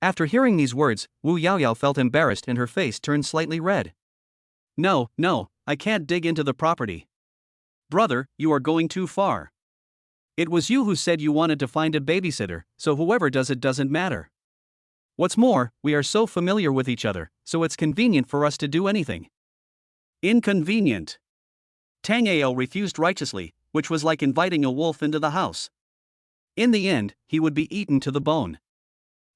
After hearing these words, Wu Yaoyao felt embarrassed and her face turned slightly red.
No, I can't dig into the property. Brother, you are going too far. It was you who said you wanted to find a babysitter, so whoever does it doesn't matter. What's more, we are so familiar with each other, so it's convenient for us to do anything. Inconvenient. Tango refused righteously, which was like inviting a wolf into the house.
In the end, he would be eaten to the bone.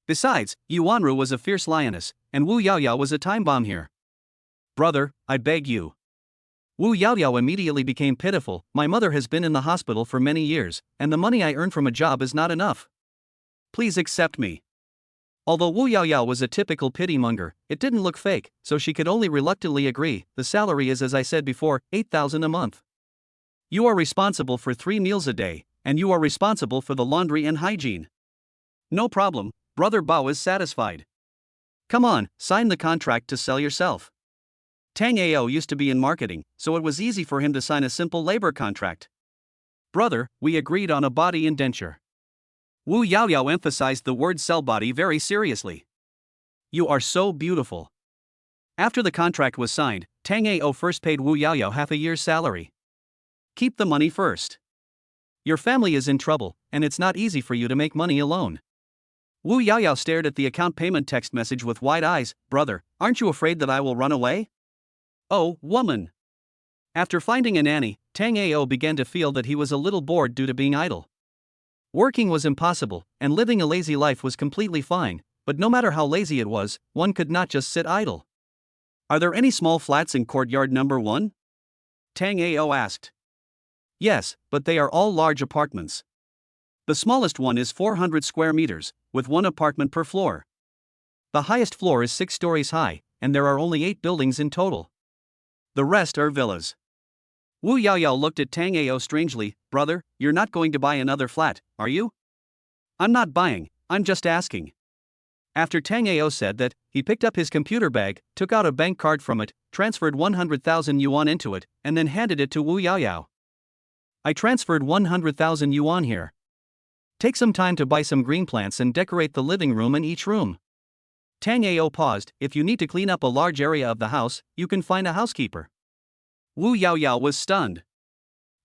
Besides, Yuanru was a fierce lioness, and Wu Yaoyao was a time bomb here.
Brother, I beg you. Wu Yaoyao immediately became pitiful. My mother has been in the hospital for many years, and the money I earn from a job is not enough.
Please accept me.
Although Wu Yaoyao was a typical pity-monger, it didn't look fake, so she could only reluctantly agree. The salary is, as I said before, 8,000 a month.
You are responsible for 3 meals a day, and you are responsible for the laundry and hygiene. No problem, Brother Bao is satisfied.
Come on, sign the contract to sell yourself.
Tango used to be in marketing, so it was easy for him to sign a simple labor contract.
Brother, we agreed on a body indenture.
Wu Yaoyao emphasized the word sell body very seriously.
You are so beautiful.
After the contract was signed, Tango first paid Wu Yaoyao half a year's salary. Keep the money first.
Your family is in trouble, and it's not easy for you to make money alone.
Wu Yaoyao stared at the account payment text message with wide eyes. Brother, aren't you afraid that I will run away?
Oh, woman.
After finding a nanny, Tango began to feel that he was a little bored due to being idle.
Working was impossible, and living a lazy life was completely fine, but no matter how lazy it was, one could not just sit idle.
Are there any small flats in courtyard number 1? Tango asked.
Yes, but they are all large apartments.
The smallest one is 400 square meters, with 1 apartment per floor.
The highest floor is 6 stories high, and there are only 8 buildings in total.
The rest are villas. Wu Yaoyao looked at Tango strangely. Brother, you're not going to buy another flat, are you?
I'm not buying, I'm just asking. After Tango said that, he picked up his computer bag, took out a bank card from it, transferred 100,000 yuan into it, and then handed it to Wu Yaoyao. I transferred 100,000 yuan here. Take some time to buy some green plants and decorate the living room and each room. Tango paused. If you need to clean up a large area of the house, you can find a housekeeper.
Wu Yaoyao was stunned.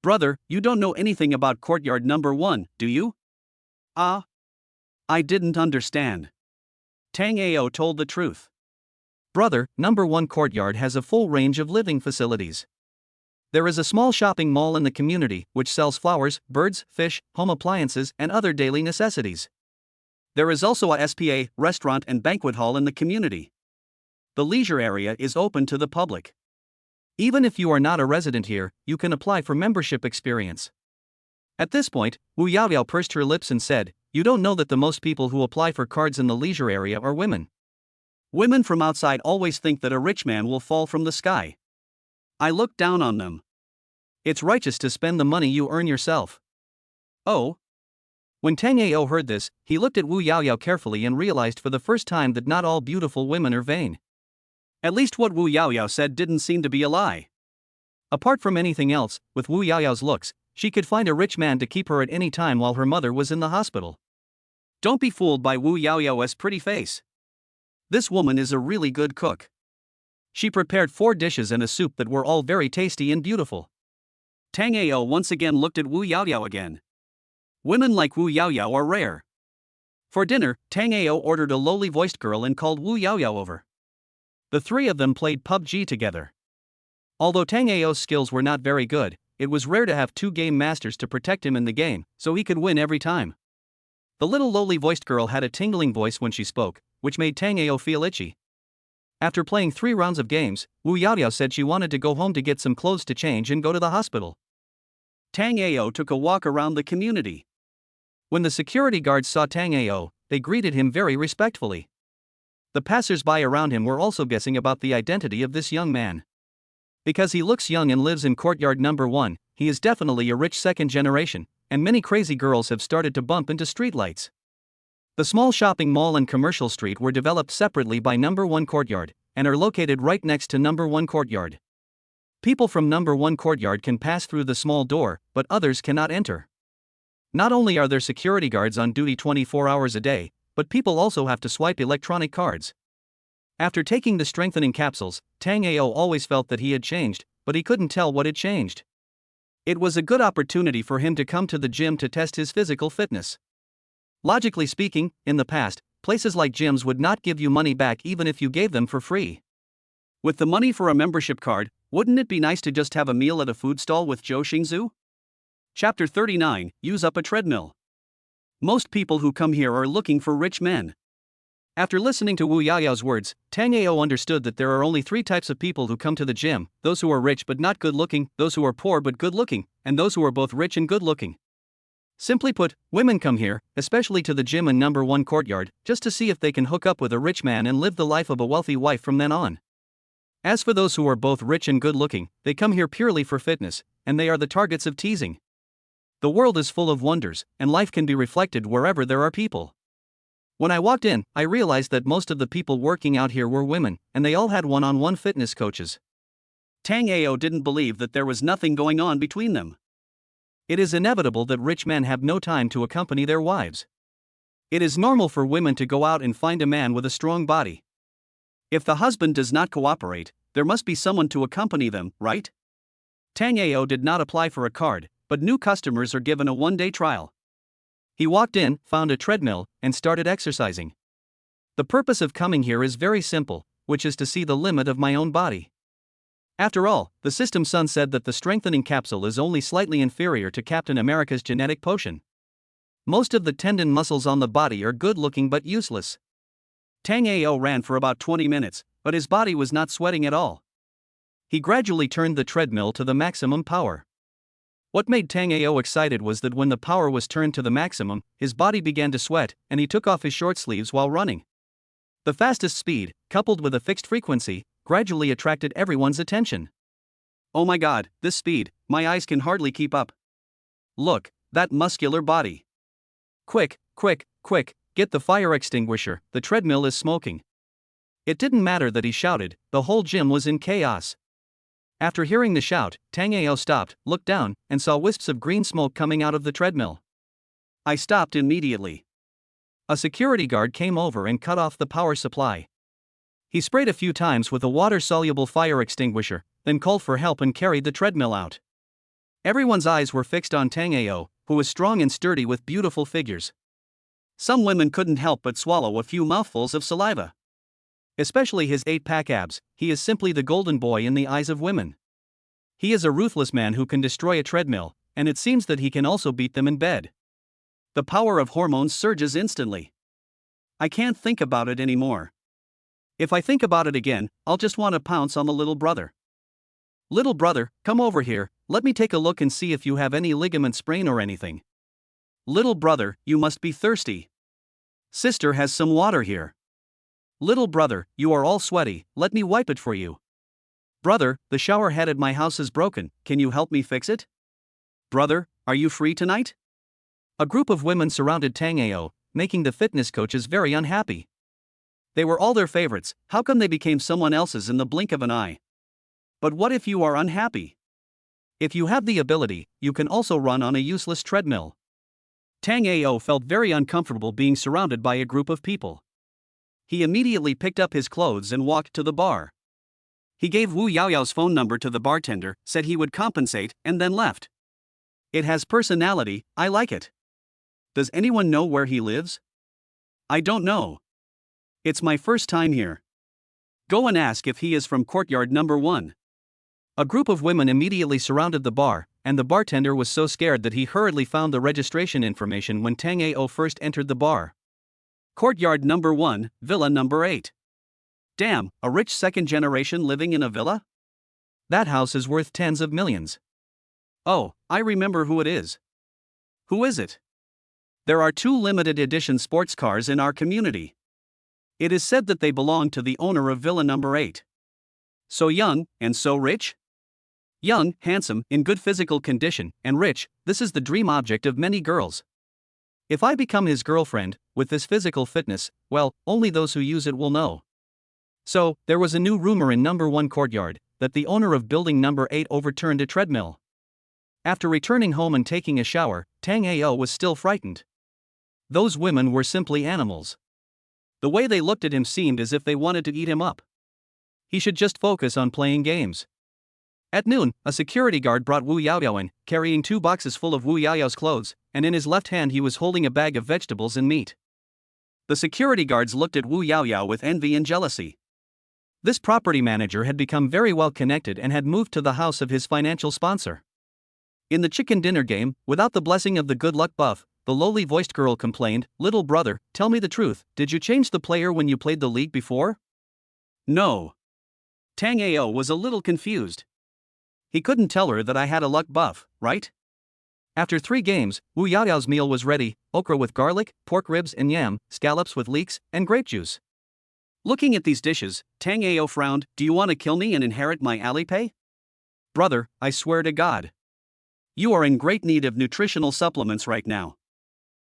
Brother, you don't know anything about courtyard number 1, do you?
I didn't understand.
Tango told the truth.
Brother, number 1 courtyard has a full range of living facilities. There is a small shopping mall in the community, which sells flowers, birds, fish, home appliances, and other daily necessities.
There is also a SPA, restaurant and banquet hall in the community. The leisure area is open to the public.
Even if you are not a resident here, you can apply for membership experience. At this point, Wu Yaoyao pursed her lips and said, You don't know that the most people who apply for cards in the leisure area are women.
Women from outside always think that a rich man will fall from the sky. I look down on them.
It's righteous to spend the money you earn yourself.
Oh?
When Tango heard this, he looked at Wu Yaoyao carefully and realized for the first time that not all beautiful women are vain.
At least what Wu Yaoyao said didn't seem to be a lie.
Apart from anything else, with Wu Yaoyao's looks, she could find a rich man to keep her at any time while her mother was in the hospital.
Don't be fooled by Wu Yaoyao's pretty face. This woman is a really good cook.
She prepared 4 dishes and a soup that were all very tasty and beautiful.
Tango once again looked at Wu Yaoyao again. Women like Wu Yaoyao are rare. For dinner, Tango ordered a lowly-voiced girl and called Wu Yaoyao over. The 3 of them played PUBG together. Although Tango's skills were not very good, it was rare to have 2 game masters to protect him in the game, so he could win every time. The little lowly-voiced girl had a tingling voice when she spoke, which made Tango feel itchy. After playing 3 rounds of games, Wu Yaoyao said she wanted to go home to get some clothes to change and go to the hospital. Tango took a walk around the community.
When the security guards saw Tango, they greeted him very respectfully. The passers-by around him were also guessing about the identity of this young man. Because he looks young and lives in courtyard number 1, he is definitely a rich second generation, and many crazy girls have started to bump into streetlights. The small shopping mall and commercial street were developed separately by number 1 courtyard, and are located right next to number 1 courtyard. People from number 1 courtyard can pass through the small door, but others cannot enter. Not only are there security guards on duty 24 hours a day, but people also have to swipe electronic cards. After taking the strengthening capsules, Tango always felt that he had changed, but he couldn't tell what had changed. It was a good opportunity for him to come to the gym to test his physical fitness. Logically speaking, in the past, places like gyms would not give you money back even if you gave them for free.
With the money for a membership card, Wouldn't it be nice to just have a meal at a food stall with Zhou Xingzu? Chapter 39, Use up a treadmill. Most people who come here are looking for rich men. After listening to Wu Yaoyao's words, Tango understood that there are only three types of people who come to the gym: those who are rich but not good looking, those who are poor but good looking, and those who are both rich and good looking. Simply put, women come here, especially to the gym in number 1 courtyard, just to see if they can hook up with a rich man and live the life of a wealthy wife from then on. As for those who are both rich and good looking, they come here purely for fitness, and they are the targets of teasing. The world is full of wonders, and life can be reflected wherever there are people. When I walked in, I realized that most of the people working out here were women, and they all had one-on-one fitness coaches. Tango didn't believe that there was nothing going on between them. It is inevitable that rich men have no time to accompany their wives. It is normal for women to go out and find a man with a strong body. If the husband does not cooperate, there must be someone to accompany them, right? Tango did not apply for a card, but new customers are given a one-day trial. He walked in, found a treadmill, and started exercising. The purpose of coming here is very simple, which is to see the limit of my own body. After all, the system sun said that the strengthening capsule is only slightly inferior to Captain America's genetic potion. Most of the tendon muscles on the body are good-looking but useless. Tango ran for about 20 minutes, but his body was not sweating at all. He gradually turned the treadmill to the maximum power. What made Tango excited was that when the power was turned to the maximum, his body began to sweat, and he took off his short sleeves while running. The fastest speed, coupled with a fixed frequency, gradually attracted everyone's attention. Oh my god, this speed, my eyes can hardly keep up. Look, that muscular body. Quick, quick, quick, get the fire extinguisher, the treadmill is smoking. It didn't matter that he shouted, the whole gym was in chaos. After hearing the shout, Tango stopped, looked down, and saw wisps of green smoke coming out of the treadmill. I stopped immediately. A security guard came over and cut off the power supply. He sprayed a few times with a water-soluble fire extinguisher, then called for help and carried the treadmill out. Everyone's eyes were fixed on Tango, who was strong and sturdy with beautiful figures. Some women couldn't help but swallow a few mouthfuls of saliva. Especially his 8-pack abs, he is simply the golden boy in the eyes of women. He is a ruthless man who can destroy a treadmill, and it seems that he can also beat them in bed. The power of hormones surges instantly. I can't think about it anymore. If I think about it again, I'll just want to pounce on the little brother. Little brother, come over here, let me take a look and see if you have any ligament sprain or anything. Little brother, you must be thirsty. Sister has some water here. Little brother, you are all sweaty, let me wipe it for you. Brother, the shower head at my house is broken, can you help me fix it? Brother, are you free tonight? A group of women surrounded Tango, making the fitness coaches very unhappy. They were all their favorites, how come they became someone else's in the blink of an eye? But what if you are unhappy? If you have the ability, you can also run on a useless treadmill. Tango felt very uncomfortable being surrounded by a group of people. He immediately picked up his clothes and walked to the bar. He gave Wu Yaoyao's phone number to the bartender, said he would compensate, and then left. It has personality, I like it. Does anyone know where he lives? I don't know. It's my first time here. Go and ask if he is from courtyard number 1. A group of women immediately surrounded the bar, and the bartender was so scared that he hurriedly found the registration information when Tango first entered the bar. Courtyard number 1, villa number 8. Damn, a rich second generation living in a villa? That house is worth tens of millions. Oh, I remember who it is. Who is it? There are 2 limited edition sports cars in our community. It is said that they belong to the owner of villa number 8. So young, and so rich? Young, handsome, in good physical condition, and rich, this is the dream object of many girls. If I become his girlfriend, with this physical fitness, well, only those who use it will know. So, there was a new rumor in number 1 courtyard, that the owner of building number 8 overturned a treadmill. After returning home and taking a shower, Tango was still frightened. Those women were simply animals. The way they looked at him seemed as if they wanted to eat him up. He should just focus on playing games. At noon, a security guard brought Wu Yaoyao in, carrying 2 boxes full of Wu Yaoyao's clothes, and in his left hand he was holding a bag of vegetables and meat. The security guards looked at Wu Yaoyao with envy and jealousy.
This property manager had become very well connected and had moved to the house of his financial sponsor. In the chicken dinner game, without the blessing of the good luck buff, the lowly voiced girl complained, "Little brother, tell me the truth, did you change the player when you played the league before?"
No. Tango was a little confused. He couldn't tell her that I had a luck buff, right?
After 3 games, Wu Yaoyao's meal was ready: okra with garlic, pork ribs and yam, scallops with leeks, and grape juice.
Looking at these dishes, Tango frowned. "Do you want to kill me and inherit my Alipay?" "Brother, I swear to God. You are in great need of nutritional supplements right now.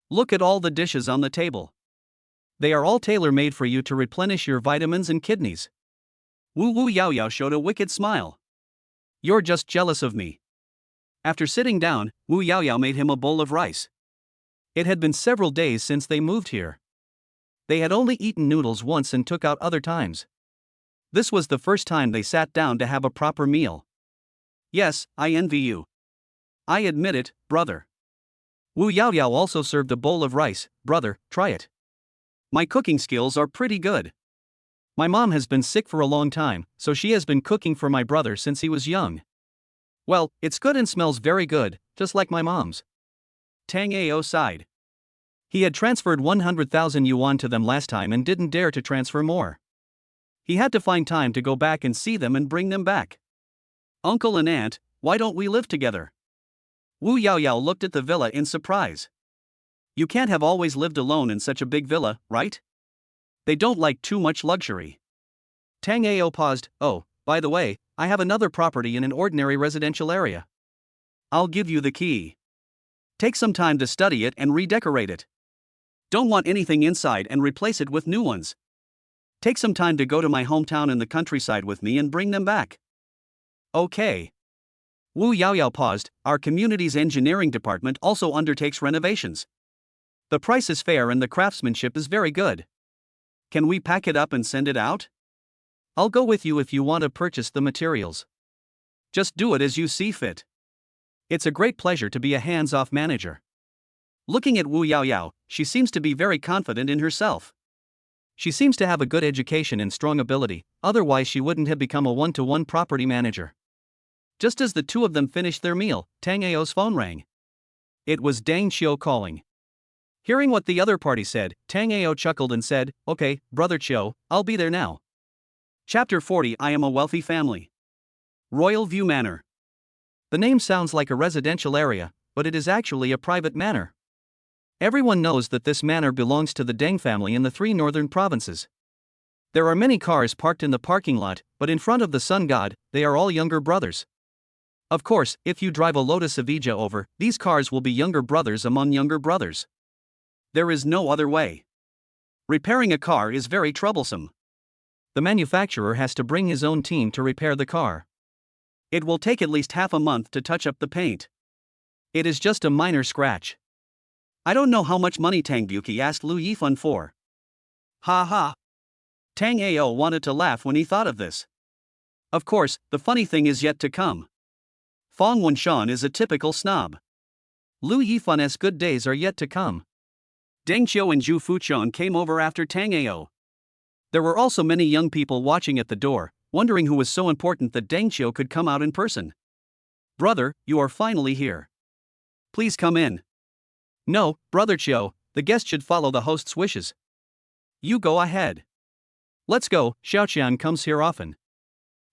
Look at all the dishes on the table.
They are all tailor-made for you to replenish your vitamins and kidneys."
Wu Yaoyao showed a wicked smile. "You're just jealous of me." After sitting down, Wu Yaoyao made him a bowl of rice.
It had been several days since they moved here. They had only eaten noodles once and took out other times.
This was the first time they sat down to have a proper meal. "Yes, I envy you. I admit it, brother."
Wu Yaoyao also served a bowl of rice. "Brother, try it.
My cooking skills are pretty good.
My mom has been sick for a long time, so she has been cooking for my brother since he was young. Well, it's good and smells very good, just like my mom's."
Tango sighed.
He had transferred 100,000 yuan to them last time and didn't dare to transfer more.
He had to find time to go back and see them and bring them back. "Uncle and aunt, why don't we live together?" Wu Yaoyao looked at the villa in surprise. "You can't have always lived alone in such a big villa, right? They don't like too much luxury."
Tango paused. "Oh, by the way, I have another property in an ordinary residential area.
I'll give you the key. Take some time to study it and redecorate it. Don't want anything inside and replace it with new ones. Take some time to go to my hometown in the countryside with me and bring them back." "Okay."
Wu Yaoyao paused. "Our community's engineering department also undertakes renovations. The price is fair and the craftsmanship is very good.
Can we pack it up and send it out?"
"I'll go with you if you want to purchase the materials.
Just do it as you see fit."
It's a great pleasure to be a hands-off manager."
Looking at Wu Yaoyao, she seems to be very confident in herself.
She seems to have a good education and strong ability, otherwise she wouldn't have become a one-to-one property manager.
Just as the two of them finished their meal, Tango's phone rang.
It was Dang Qiu calling. Hearing what the other party said, Tango chuckled and said, "Okay, brother Qiu, I'll be there now."
Chapter 40. I am a wealthy family. Royal View Manor.
The name sounds like a residential area, but it is actually a private manor. Everyone knows that this manor belongs to the Deng family in the 3 northern provinces. There are many cars parked in the parking lot, but in front of the sun god, they are all younger brothers. Of course, if you drive a Lotus Evija over, these cars will be younger brothers among younger brothers.
There is no other way. Repairing a car is very troublesome.
The manufacturer has to bring his own team to repair the car.
It will take at least half a month to touch up the paint.
It is just a minor scratch.
I don't know how much money Tang Buki asked Lu Yifan for. Ha ha. Tang Ao wanted to laugh when he thought of this. Of course, the funny thing is yet to come. Fong Wenshan is a typical snob.
Lu Yifan's good days are yet to come.
Deng Qiu and Zhu Fuchon came over after Tang Ao. There were also many young people watching at the door, wondering who was so important that Deng Qiu could come out in person. "Brother, you are finally here. Please come in."
"No, brother Qiu, the guest should follow the host's wishes."
"You go ahead."
"Let's go, Xiaoqian comes here often."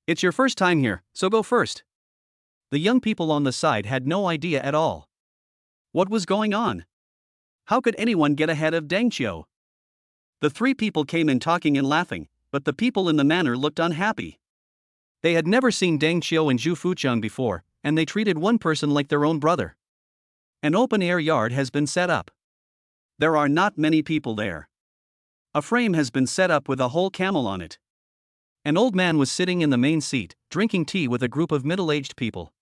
"It's your first time here, so go first."
The young people on the side had no idea at all.
What was going on? How could anyone get ahead of Deng Qiu? The 3 people came in talking and laughing, but the people in the manor looked unhappy.
They had never seen Deng Qiu and Zhu Fuchang before, and they treated one person like their own brother.
An open-air yard has been set up. There are not many people there. A frame has been set up with a whole camel on it.
An old man was sitting in the main seat, drinking tea with a group of middle-aged people.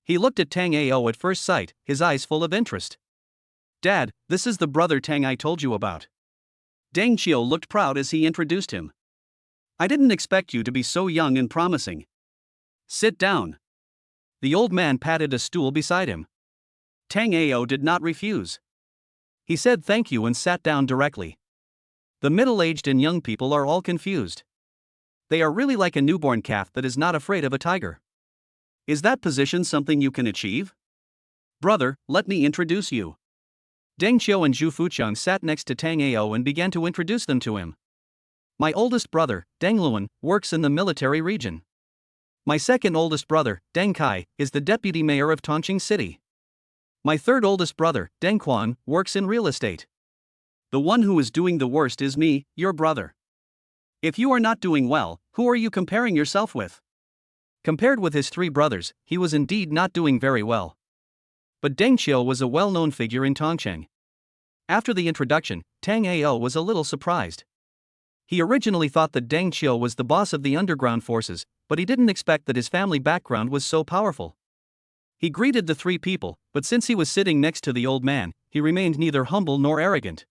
He looked at Tang Ao at first sight, his eyes full of interest.
"Dad, this is the brother Tang I told you about." Deng Qiu looked proud as he introduced him. "I didn't expect you to be so young and promising. Sit down."
The old man patted a stool beside him.
Tang Ao did not refuse.
He said thank you and sat down directly. The middle-aged and young people are all confused. They are really like a newborn calf that is not afraid of a tiger.
Is that position something you can achieve? Brother, let me introduce you.
Deng Qiu and Zhu Fuqiang sat next to Tang Ao and began to introduce them to him. My oldest brother, Deng Luan, works in the military region. My second oldest brother, Deng Kai, is the deputy mayor of Tongqing City. My third oldest brother, Deng Quan, works in real estate.
The one who is doing the worst is me, your brother. If you are not doing well, who are you comparing yourself with?
Compared with his three brothers, he was indeed not doing very well. But Deng Qiu was a well-known figure in Tongqing. After the introduction, Tang Ao was a little surprised. He originally thought that Deng Qiu was the boss of the underground forces, but he didn't expect that his family background was so powerful. He greeted the three people, but since he was sitting next to the old man, he remained neither humble nor arrogant.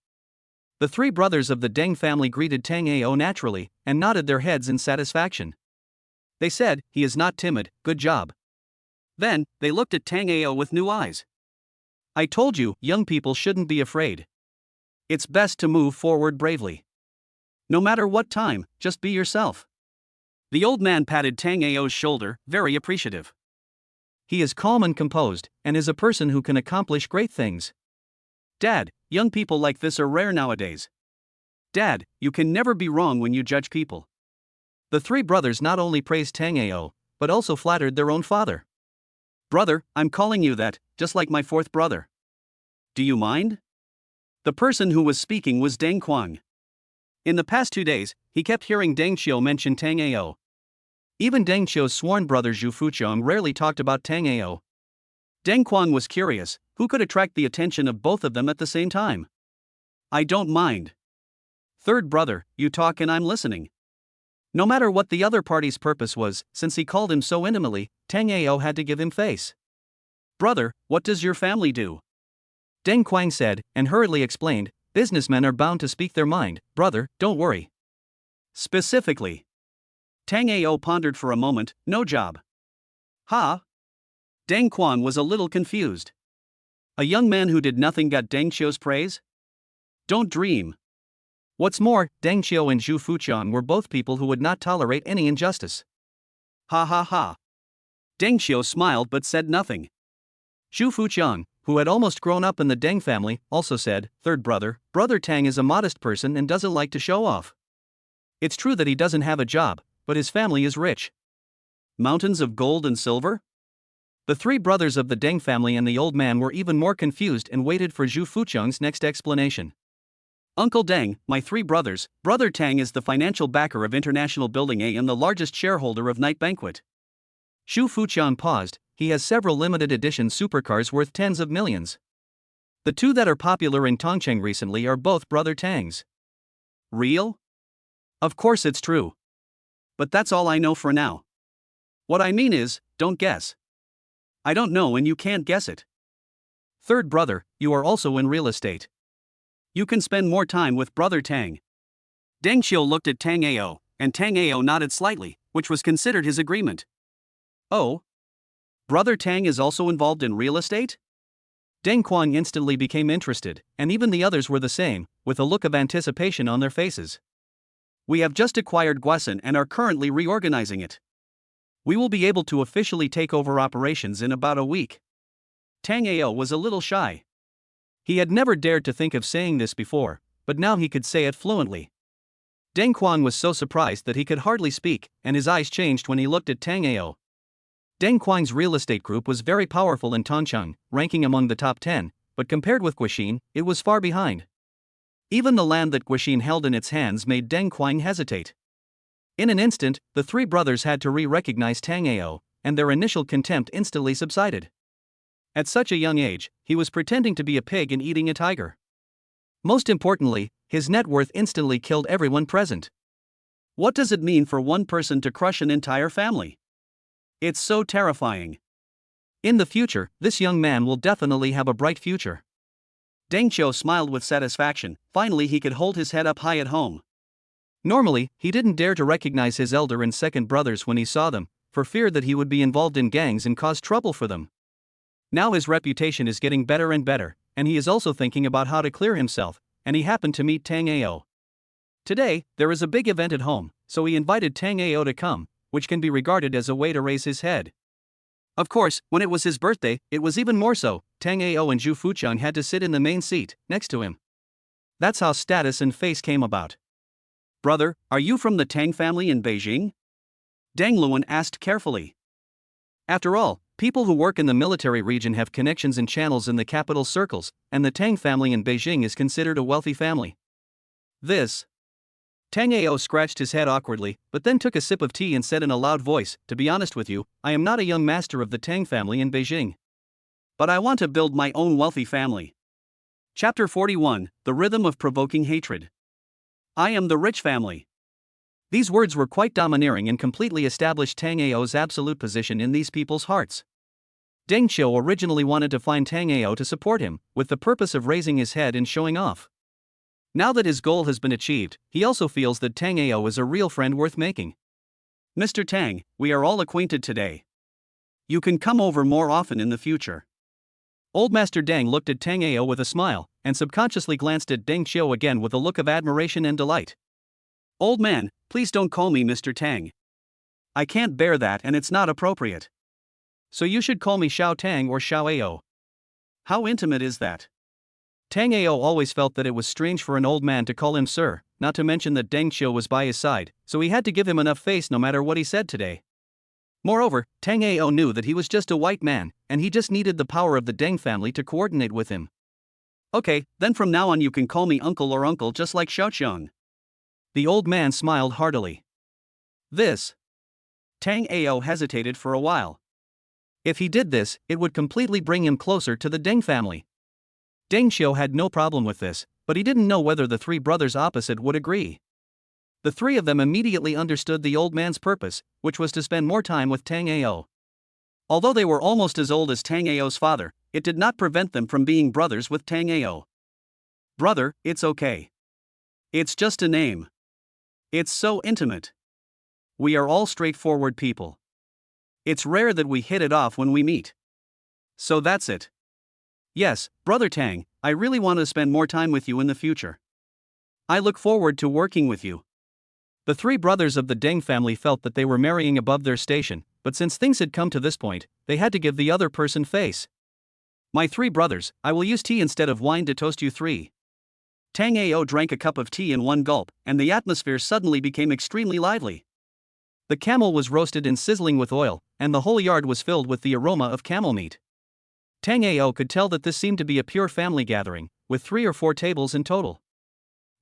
The three brothers of the Deng family greeted Tang Ao naturally, and nodded their heads in satisfaction. They said, "He is not timid, good job."
Then, they looked at Tang Ao with new eyes.
I told you, young people shouldn't be afraid.
It's best to move forward bravely. No matter what time, just be yourself. The old man patted Tang Ao's shoulder, very appreciative.
He is calm and composed, and is a person who can accomplish great things.
Dad, young people like this are rare nowadays. Dad, you can never be wrong when you judge people.
The three brothers not only praised Tang Ao, but also flattered their own father.
Brother, I'm calling you that, just like my fourth brother. Do you mind? The person who was speaking was Deng Quang. In the past 2 days, he kept hearing Deng Qiu mention Tang Ao.
Even Deng Qiu's sworn brother Zhu Fuqiang rarely talked about Tang Ao.
Deng Quang was curious, who could attract the attention of both of them at the same time? I don't mind. Third brother, you talk and I'm listening. No matter what the other party's purpose was, since he called him so intimately, Tang Ao had to give him face. Brother, what does your family do?
Deng Quang said, and hurriedly explained, businessmen are bound to speak their mind, brother, don't worry.
Specifically. Tang Ao pondered for a moment, no job. Ha? Deng Quan was a little confused. A young man who did nothing got Deng Qiu's praise? Don't dream.
What's more, Deng Qiu and Zhu Fuqiang were both people who would not tolerate any injustice.
Ha ha ha. Deng Qiu smiled but said nothing.
Zhu Fuqiang, who had almost grown up in the Deng family, also said, third brother, Brother Tang is a modest person and doesn't like to show off. It's true that he doesn't have a job, but his family is rich.
Mountains of gold and silver?
The three brothers of the Deng family and the old man were even more confused and waited for Zhu Fuqiang's next explanation.
Uncle Deng, my three brothers, Brother Tang is the financial backer of International Building A and the largest shareholder of Night Banquet.
Zhu Fuqiang paused. He has several limited edition supercars worth tens of millions. The two that are popular in Tongqing recently are both Brother Tang's.
Real?
Of course it's true.
But that's all I know for now. What I mean is, don't guess. I don't know and you can't guess it.
Third brother, you are also in real estate.
You can spend more time with Brother Tang. Deng Qiu looked at Tang Ao, and Tang Ao nodded slightly, which was considered his agreement. Oh? Brother Tang is also involved in real estate?
Deng Quang instantly became interested, and even the others were the same, with a look of anticipation on their faces.
We have just acquired Guasen and are currently reorganizing it. We will be able to officially take over operations in about a week. Tang Ao was a little shy.
He had never dared to think of saying this before, but now he could say it fluently. Deng Quang was so surprised that he could hardly speak, and his eyes changed when he looked at Tang Ao. Deng Quang's real estate group was very powerful in Tongqing, ranking among the top 10, but compared with Guaxin, it was far behind. Even the land that Guaxin held in its hands made Deng Quang hesitate. In an instant, the three brothers had to recognize Tang Ao, and their initial contempt instantly subsided. At such a young age, he was pretending to be a pig and eating a tiger. Most importantly, his net worth instantly killed everyone present.
What does it mean for one person to crush an entire family? It's so terrifying.
In the future, this young man will definitely have a bright future.
Deng Qiu smiled with satisfaction. Finally he could hold his head up high at home.
Normally, he didn't dare to recognize his elder and second brothers when he saw them, for fear that he would be involved in gangs and cause trouble for them. Now his reputation is getting better and better, and he is also thinking about how to clear himself, and he happened to meet Tang Ao. Today, there is a big event at home, so he invited Tango to come, which can be regarded as a way to raise his head. Of course, when it was his birthday, it was even more so. Tango and Zhu Fuchang had to sit in the main seat, next to him. That's how status and face came about.
Brother, are you from the Tang family in Beijing? Deng Luan asked carefully.
After all, people who work in the military region have connections and channels in the capital circles, and the Tang family in Beijing is considered a wealthy family. Tango scratched his head awkwardly, but then took a sip of tea and said in a loud voice, "To be honest with you, I am not a young master of the Tang family in Beijing.
But I want to build my own wealthy family." Chapter 41, The Rhythm of Provoking Hatred. I am the rich family.
These words were quite domineering and completely established Tango's absolute position in these people's hearts. Deng Qiu originally wanted to find Tango to support him, with the purpose of raising his head and showing off. Now that his goal has been achieved, he also feels that Tango is a real friend worth making.
Mr. Tang, we are all acquainted today. You can come over more often in the future.
Old Master Deng looked at Tango with a smile, and subconsciously glanced at Deng Qiu again with a look of admiration and delight.
Old man, please don't call me Mr. Tang. I can't bear that and it's not appropriate.
So you should call me Xiao Tang or Xiao Ao.
How intimate is that?
Tango always felt that it was strange for an old man to call him sir, not to mention that Deng Qiu was by his side, so he had to give him enough face no matter what he said today. Moreover, Tango knew that he was just a white man, and he just needed the power of the Deng family to coordinate with him.
Okay, then from now on you can call me uncle or uncle just like Xiaoqiang.
The old man smiled heartily.
Tango hesitated for a while.
If he did this, it would completely bring him closer to the Deng family. Deng Qiu had no problem with this, but he didn't know whether the three brothers opposite would agree. The three of them immediately understood the old man's purpose, which was to spend more time with Tango.
Although they were almost as old as Tango's father, it did not prevent them from being brothers with Tango. Brother, it's okay. It's just a name. It's so intimate. We are all straightforward people. It's rare that we hit it off when we meet. So that's it. Yes, Brother Tang, I really want to spend more time with you in the future. I look forward to working with you.
The three brothers of the Deng family felt that they were marrying above their station, but since things had come to this point, they had to give the other person face.
My three brothers, I will use tea instead of wine to toast you three. Tango drank a cup of tea in one gulp, and the atmosphere suddenly became extremely lively.
The camel was roasted and sizzling with oil, and the whole yard was filled with the aroma of camel meat. Tango could tell that this seemed to be a pure family gathering, with 3 or 4 tables in total.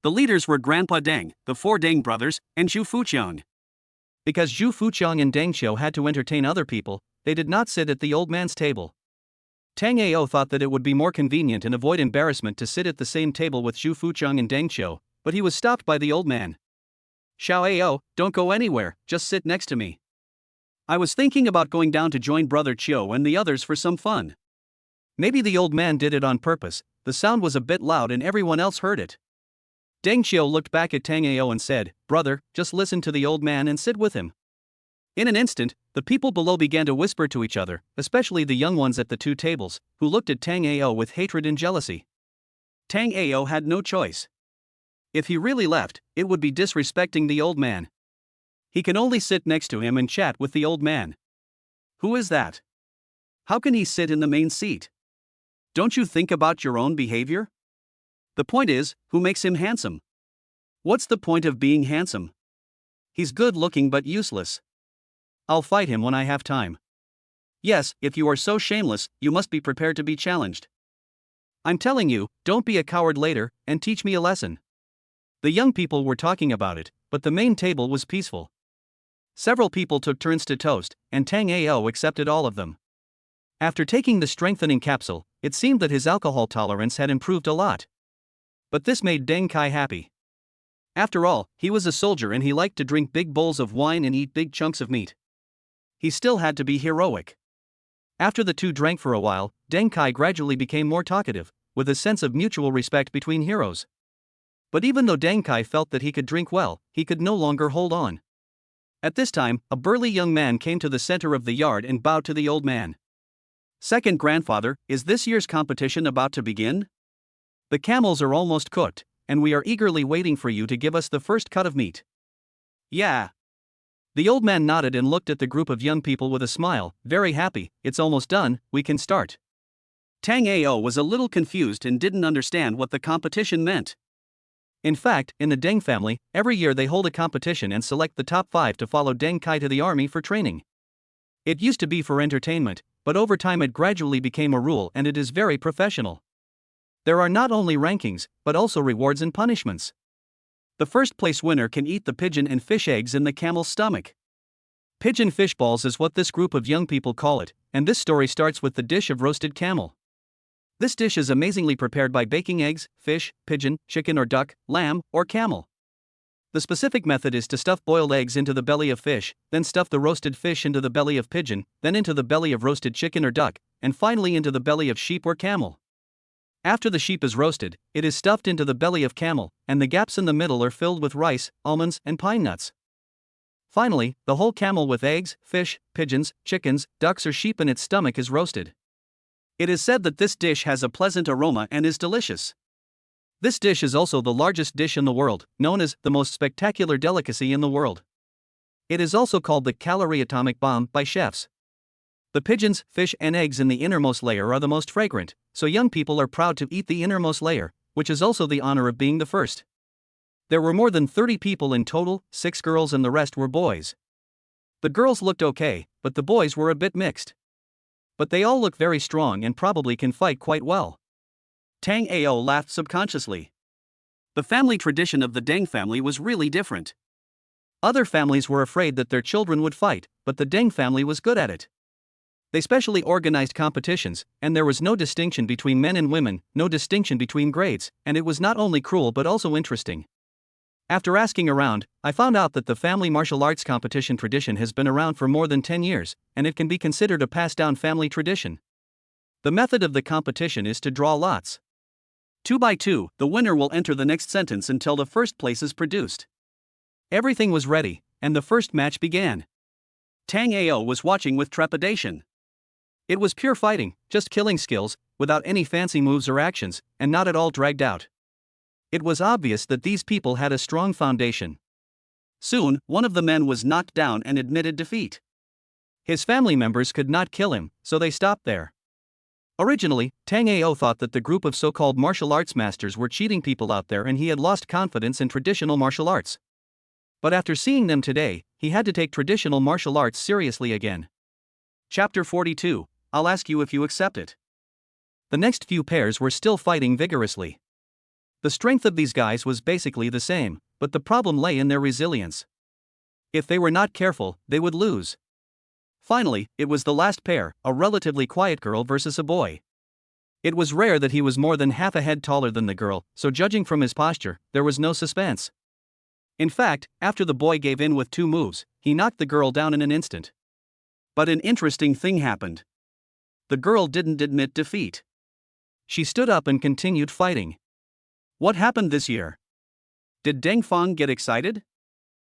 The leaders were Grandpa Deng, the 4 Deng brothers, and Zhu Fuchang.
Because Zhu Fuchang and Deng Qiu had to entertain other people, they did not sit at the old man's table. Tango thought that it would be more convenient and avoid embarrassment to sit at the same table with Zhu Fuchang and Deng Qiu, but he was stopped by the old man.
Xiao Ao, don't go anywhere, just sit next to me. I was thinking about going down to join Brother Qiu and the others for some fun.
Maybe the old man did it on purpose, the sound was a bit loud and everyone else heard it. Deng Qiu looked back at Tango and said, "Brother, just listen to the old man and sit with him." In an instant, the people below began to whisper to each other, especially the young ones at the 2 tables, who looked at Tango with hatred and jealousy.
Tango had no choice. If he really left, it would be disrespecting the old man. He can only sit next to him and chat with the old man. Who is that? How can he sit in the main seat? Don't you think about your own behavior? The point is, who makes him handsome? What's the point of being handsome? He's good looking but useless. I'll fight him when I have time. Yes, if you are so shameless, you must be prepared to be challenged.
I'm telling you, don't be a coward later, and teach me a lesson. The young people were talking about it, but the main table was peaceful. Several people took turns to toast, and Tango accepted all of them. After taking the strengthening capsule, it seemed that his alcohol tolerance had improved a lot. But this made Deng Kai happy. After all, he was a soldier and he liked to drink big bowls of wine and eat big chunks of meat. He still had to be heroic. After the 2 drank for a while, Deng Kai gradually became more talkative, with a sense of mutual respect between heroes. But even though Deng Kai felt that he could drink well, he could no longer hold on. At this time, a burly young man came to the center of the yard and bowed to the old man.
Second grandfather, is this year's competition about to begin?
The camels are almost cooked, and we are eagerly waiting for you to give us the first cut of meat.
Yeah.
The old man nodded and looked at the group of young people with a smile, very happy. It's almost done, we can start.
Tango was a little confused and didn't understand what the competition meant.
In fact, in the Deng family, every year they hold a competition and select the top 5 to follow Deng Kai to the army for training. It used to be for entertainment, but over time it gradually became a rule and it is very professional. There are not only rankings, but also rewards and punishments. The first place winner can eat the pigeon and fish eggs in the camel's stomach. Pigeon fish balls is what this group of young people call it, and this story starts with the dish of roasted camel. This dish is amazingly prepared by baking eggs, fish, pigeon, chicken or duck, lamb, or camel. The specific method is to stuff boiled eggs into the belly of fish, then stuff the roasted fish into the belly of pigeon, then into the belly of roasted chicken or duck, and finally into the belly of sheep or camel. After the sheep is roasted, it is stuffed into the belly of camel, and the gaps in the middle are filled with rice, almonds, and pine nuts. Finally, the whole camel with eggs, fish, pigeons, chickens, ducks or sheep in its stomach is roasted. It is said that this dish has a pleasant aroma and is delicious. This dish is also the largest dish in the world, known as the most spectacular delicacy in the world. It is also called the calorie atomic bomb by chefs. The pigeons, fish, and eggs in the innermost layer are the most fragrant, so young people are proud to eat the innermost layer, which is also the honor of being the first. There were more than 30 people in total, 6 girls and the rest were boys. The girls looked okay, but the boys were a bit mixed. But they all look very strong and probably can fight quite well.
Tango laughed subconsciously. The family tradition of the Deng family was really different.
Other families were afraid that their children would fight, but the Deng family was good at it. They specially organized competitions, and there was no distinction between men and women, no distinction between grades, and it was not only cruel but also interesting. After asking around, I found out that the family martial arts competition tradition has been around for more than 10 years, and it can be considered a passed-down family tradition. The method of the competition is to draw lots.
2 by 2, the winner will enter the next sentence until the first place is produced.
Everything was ready, and the first match began.
Tango was watching with trepidation.
It was pure fighting, just killing skills, without any fancy moves or actions, and not at all dragged out. It was obvious that these people had a strong foundation.
Soon, one of the men was knocked down and admitted defeat.
His family members could not kill him, so they stopped there. Originally, Tango thought that the group of so-called martial arts masters were cheating people out there and he had lost confidence in traditional martial arts. But after seeing them today, he had to take traditional martial arts seriously again.
Chapter 42, I'll ask you if you accept it.
The next few pairs were still fighting vigorously. The strength of these guys was basically the same, but the problem lay in their resilience. If they were not careful, they would lose. Finally, it was the last pair, a relatively quiet girl versus a boy. It was rare that he was more than half a head taller than the girl, so judging from his posture, there was no suspense. In fact, after the boy gave in with 2 moves, he knocked the girl down in an instant.
But an interesting thing happened. The girl didn't admit defeat.
She stood up and continued fighting.
What happened this year? Did Deng Fong get excited?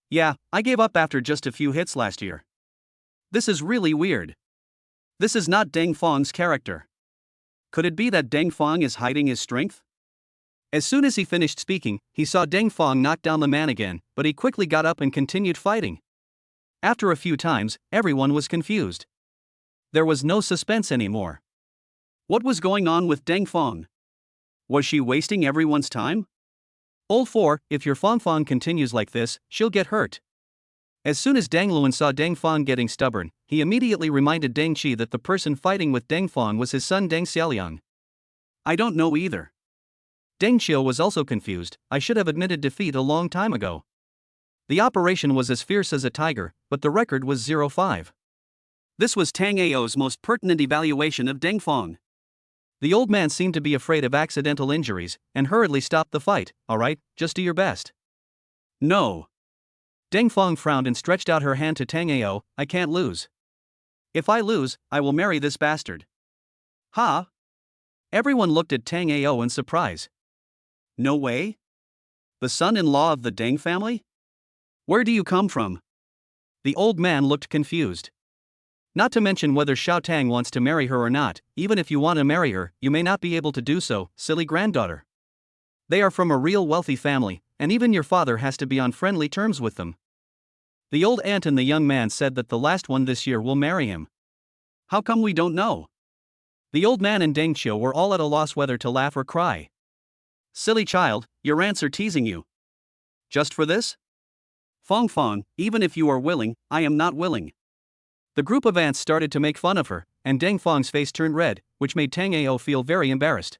Yeah, I gave up after just a few hits last year. This is really weird. This is not Deng Fong's character. Could it be that Deng Fong is hiding his strength? As soon as he finished speaking, he saw Deng Fong knock down the man again, but he quickly got up and continued fighting. After a few times, everyone was confused. There was no suspense anymore. What was going on with Deng Fong? Was she wasting everyone's time? Old 4, if your Fong Fong continues like this, she'll get hurt. As soon as Deng Luan saw Deng Fong getting stubborn, he immediately reminded Deng Qi that the person fighting with Deng Fong was his son Deng Xiaoliang. I don't know either. Deng Qiu was also confused. I should have admitted defeat a long time ago. The operation was as fierce as a tiger, but the record was 0-5. This was Tango's most pertinent evaluation of Deng Fong. The old man seemed to be afraid of accidental injuries, and hurriedly stopped the fight. All right, just do your best. No. Deng Fong frowned and stretched out her hand to Tango. I can't lose. If I lose, I will marry this bastard. Huh? Everyone looked at Tango in surprise. No way? The son-in-law of the Deng family? Where do you come from? The old man looked confused. Not to mention whether Xiao Tang wants to marry her or not. Even if you want to marry her, you may not be able to do so, silly granddaughter. They are from a real wealthy family, and even your father has to be on friendly terms with them.
The old aunt and the young man said that the last one this year will marry him.
How come we don't know?
The old man and Deng Qiu were all at a loss whether to laugh or cry.
Silly child, your aunts are teasing you. Just for this? Fong Fong, even if you are willing, I am not willing.
The group of aunts started to make fun of her, and Deng Fong's face turned red, which made Tang Ao feel very embarrassed.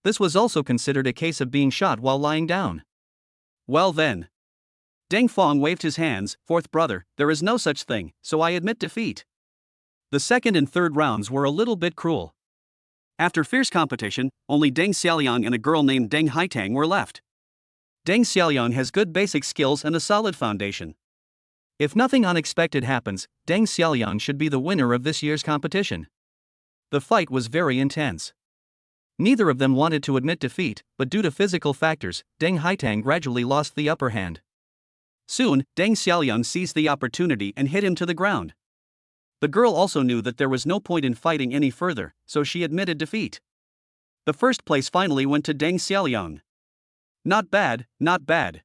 This was also considered a case of being shot while lying down.
Well then. Deng Fong waved his hands. Fourth brother, there is no such thing, so I admit defeat. The second and third rounds were a little bit cruel. After fierce competition, only Deng Xiaoliang and a girl named Deng Haitang were left. Deng Xiaoliang has good basic skills and a solid foundation.
If nothing unexpected happens, Deng Xiaoliang should be the winner of this year's competition. The fight was very intense. Neither of them wanted to admit defeat, but due to physical factors, Deng Haitang gradually lost the upper hand.
Soon, Deng Xiaoliang seized the opportunity and hit him to the ground. The girl also knew that there was no point in fighting any further, so she admitted defeat. The first place finally went to Deng Xiaoliang. Not bad, not bad.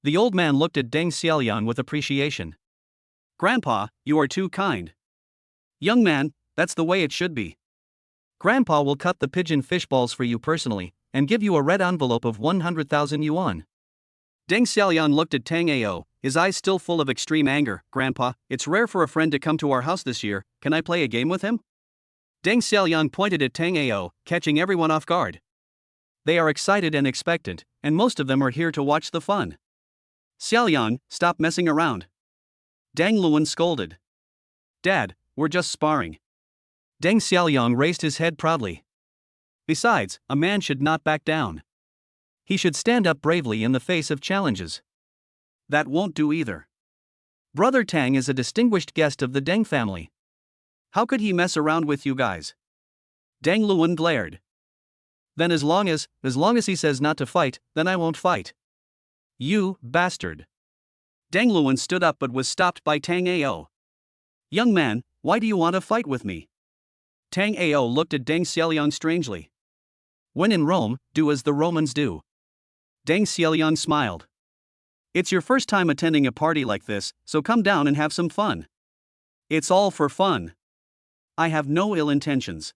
The old man looked at Deng Xiaoliang with appreciation.
Grandpa, you are too kind. Young man, that's the way it should be.
Grandpa will cut the pigeon fish balls for you personally, and give you a red envelope of 100,000 yuan.
Deng Xiaoliang looked at Tang Ao, his eyes still full of extreme anger. Grandpa, it's rare for a friend to come to our house this year, can I play a game with him? Deng Xiaoliang pointed at Tang Ao, catching everyone off guard. They are excited and expectant, and most of them are here to watch the fun. Xiaoliang, stop messing around. Dang Luan scolded. Dad, we're just sparring.
Deng Xiaoliang raised his head proudly.
Besides, a man should not back down.
He should stand up bravely in the face of challenges.
That won't do either.
Brother Tang is a distinguished guest of the Deng family.
How could he mess around with you guys? Deng Luan glared.
Then as long as he says not to fight, then I won't fight.
You bastard. Deng Luan stood up but was stopped by Tang Ao. Young man, why do you want to fight with me? Tang Ao looked at Deng Xiaoliang strangely.
When in Rome, do as the Romans do.
Deng Xiaoliang smiled. It's your first time attending a party like this, so come down and have some fun. It's all for fun. I have no ill intentions.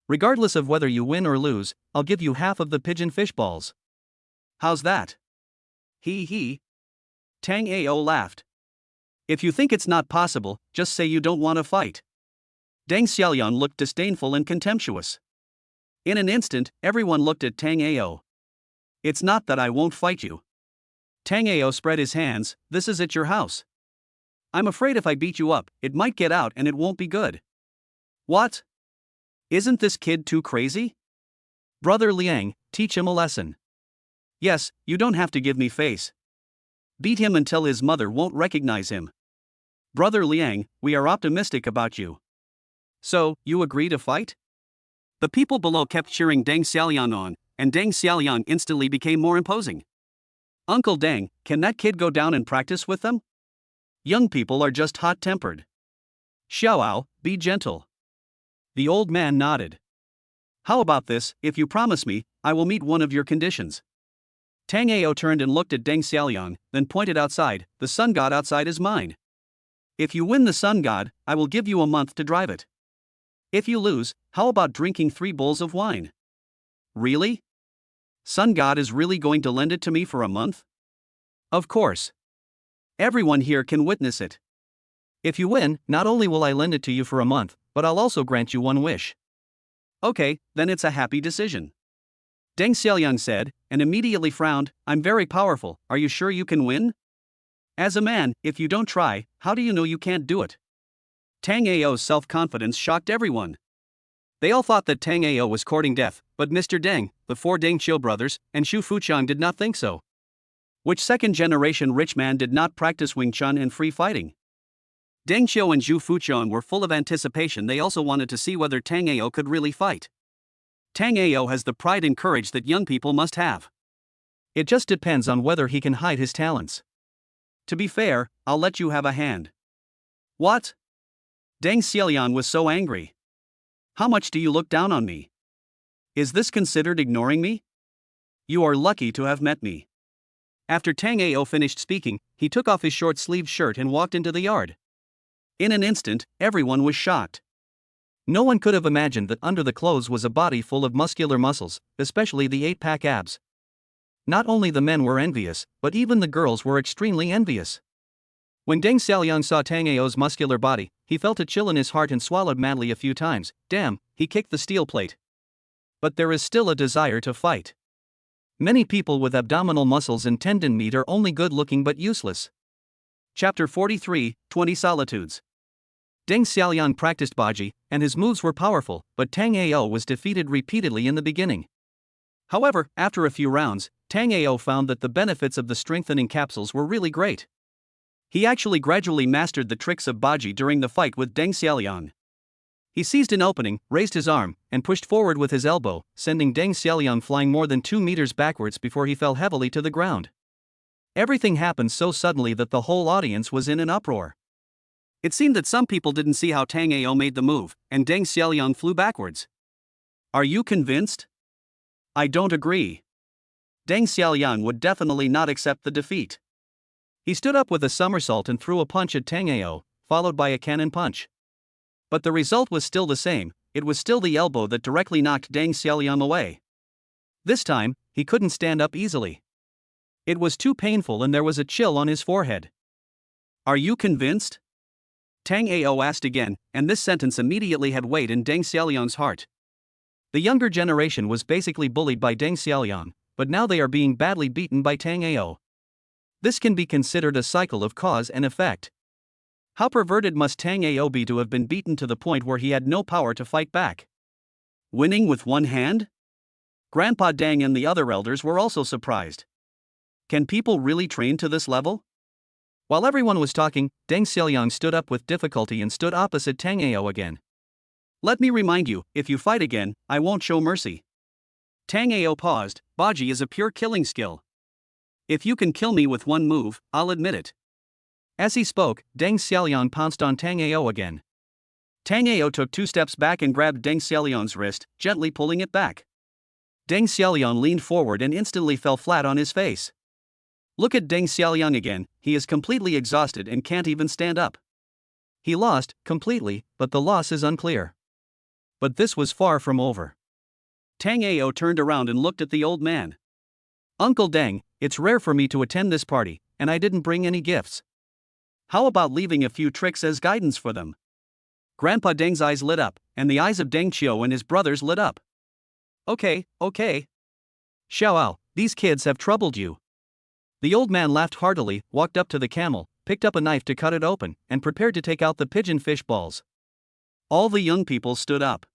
Regardless of whether you win or lose, I'll give you half of the pigeon fish balls.
How's that? He. Tang Ao laughed. If you think it's not possible, just say you don't want to fight. Deng Xiaoliang looked disdainful and contemptuous. In an instant, everyone looked at Tang Ao. It's not that I won't fight you. Tang Ao spread his hands. This is at your house. I'm afraid if I beat you up, it might get out and it won't be good. What? Isn't this kid too crazy?
Brother Liang, teach him a lesson.
Yes, you don't have to give me face. Beat him until his mother won't recognize him. Brother Liang, we are optimistic about you. So, you agree to fight? The people below kept cheering Deng Xiaoliang on, and Deng Xiaoliang instantly became more imposing. Uncle Deng, can that kid go down and practice with them? Young people are just hot-tempered. Xiaoao, be gentle. The old man nodded. How about this, if you promise me, I will meet one of your conditions. Tang Ao turned and looked at Deng Xiaoliang, then pointed outside. The sun god outside is mine. If you win the sun god, I will give you a month to drive it. If you lose, how about drinking 3 bowls of wine? Really? Sun god is really going to lend it to me for a month? Of course. Everyone here can witness it.
If you win, not only will I lend it to you for a month, but I'll also grant you one wish.
Okay, then it's a happy decision. Deng Xiaoliang said, and immediately frowned. I'm very powerful, are you sure you can win? As a man, if you don't try, how do you know you can't do it? Tang Ao's self-confidence shocked everyone. They all thought that Tang Ao was courting death, but Mr. Deng, the 4 Deng Qiu brothers, and Xu Fuqiang did not think so. Which second-generation rich man did not practice Wing Chun and free fighting? Deng Qiu and Xu Fuqiang were full of anticipation. They also wanted to see whether Tang Ao could really fight. Tang Ao has the pride and courage that young people must have.
It just depends on whether he can hide his talents.
To be fair, I'll let you have a hand. What? Deng Xiaoliang was so angry. How much do you look down on me? Is this considered ignoring me? You are lucky to have met me. After Tang Ao finished speaking, he took off his short-sleeved shirt and walked into the yard. In an instant, everyone was shocked.
No one could have imagined that under the clothes was a body full of muscular muscles, especially the 8-pack abs. Not only the men were envious, but even the girls were extremely envious. When Deng Xiaoliang saw Tang Ao's muscular body, he felt a chill in his heart and swallowed madly a few times. Damn, he kicked the steel plate. But there is still a desire to fight. Many people with abdominal muscles and tendon meat are only good-looking but useless.
Chapter 43, 20 Solitudes.
Deng Xiaoliang practiced Baji, and his moves were powerful, but Tang Ao was defeated repeatedly in the beginning.
However, after a few rounds, Tang Ao found that the benefits of the strengthening capsules were really great. He actually gradually mastered the tricks of Baji during the fight with Deng Xiaoliang. He seized an opening, raised his arm, and pushed forward with his elbow, sending Deng Xiaoliang flying more than 2 meters backwards before he fell heavily to the ground. Everything happened so suddenly that the whole audience was in an uproar. It seemed that some people didn't see how Tang Ao made the move, and Deng Xiaoliang flew backwards. Are you convinced? I don't agree. Deng Xiaoliang would definitely not accept the defeat. He stood up with a somersault and threw a punch at Tang Ao, followed by a cannon punch. But the result was still the same. It was still the elbow that directly knocked Deng Xiaoliang away. This time, he couldn't stand up easily. It was too painful and there was a chill on his forehead. Are you convinced? Tang Ao asked again, and this sentence immediately had weight in Deng Xiaoliang's heart. The younger generation was basically bullied by Deng Xiaoliang, but now they are being badly beaten by Tang Ao. This can be considered a cycle of cause and effect. How perverted must Tang Ao be to have been beaten to the point where he had no power to fight back? Winning with one hand? Grandpa Deng and the other elders were also surprised. Can people really train to this level? While everyone was talking, Deng Xiaoliang stood up with difficulty and stood opposite Tang Ao again. Let me remind you, if you fight again, I won't show mercy. Tang Ao paused. Baji is a pure killing skill. If you can kill me with one move, I'll admit it. As he spoke, Deng Xiaoliang pounced on Tang Ao again. Tang Ao took 2 steps back and grabbed Deng Xiaoliang's wrist, gently pulling it back. Deng Xiaoliang leaned forward and instantly fell flat on his face. Look at Deng Xiaoliang again, he is completely exhausted and can't even stand up. He lost, completely, but the loss is unclear. But this was far from over. Tang Ao turned around and looked at the old man. Uncle Deng, it's rare for me to attend this party, and I didn't bring any gifts. How about leaving a few tricks as guidance for them? Grandpa Deng's eyes lit up, and the eyes of Deng Qiu and his brothers lit up. Okay. Xiaoao, these kids have troubled you. The old man laughed heartily, walked up to the camel, picked up a knife to cut it open, and prepared to take out the pigeon fish balls. All the young people stood up.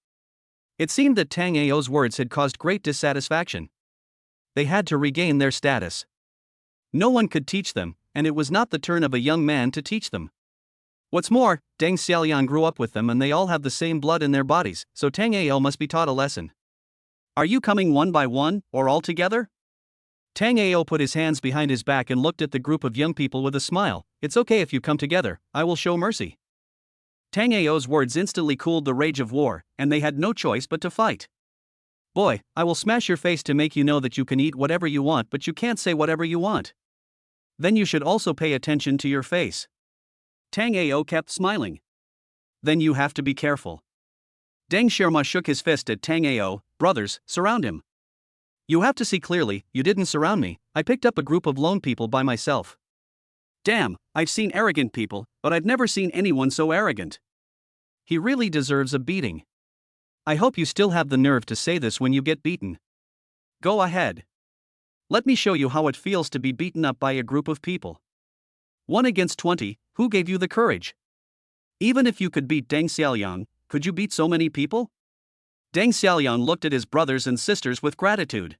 It seemed that Tang Ao's words had caused great dissatisfaction. They had to regain their status. No one could teach them, and it was not the turn of a young man to teach them. What's more, Deng Xiaoliang grew up with them and they all have the same blood in their bodies, so Tang Ao must be taught a lesson. Are you coming one by one, or all together? Tang Ao put his hands behind his back and looked at the group of young people with a smile. It's okay if you come together, I will show mercy. Tang Ao's words instantly cooled the rage of war, and they had no choice but to fight. Boy, I will smash your face to make you know that you can eat whatever you want but you can't say whatever you want. Then you should also pay attention to your face. Tang Ao kept smiling. Then you have to be careful. Deng Sherma shook his fist at Tang Ao. Brothers, surround him. You have to see clearly, you didn't surround me, I picked up a group of lone people by myself. Damn, I've seen arrogant people, but I've never seen anyone so arrogant. He really deserves a beating. I hope you still have the nerve to say this when you get beaten. Go ahead. Let me show you how it feels to be beaten up by a group of people. 1 against 20, who gave you the courage? Even if you could beat Deng Xiaoliang, could you beat so many people? Deng Xiaoliang looked at his brothers and sisters with gratitude.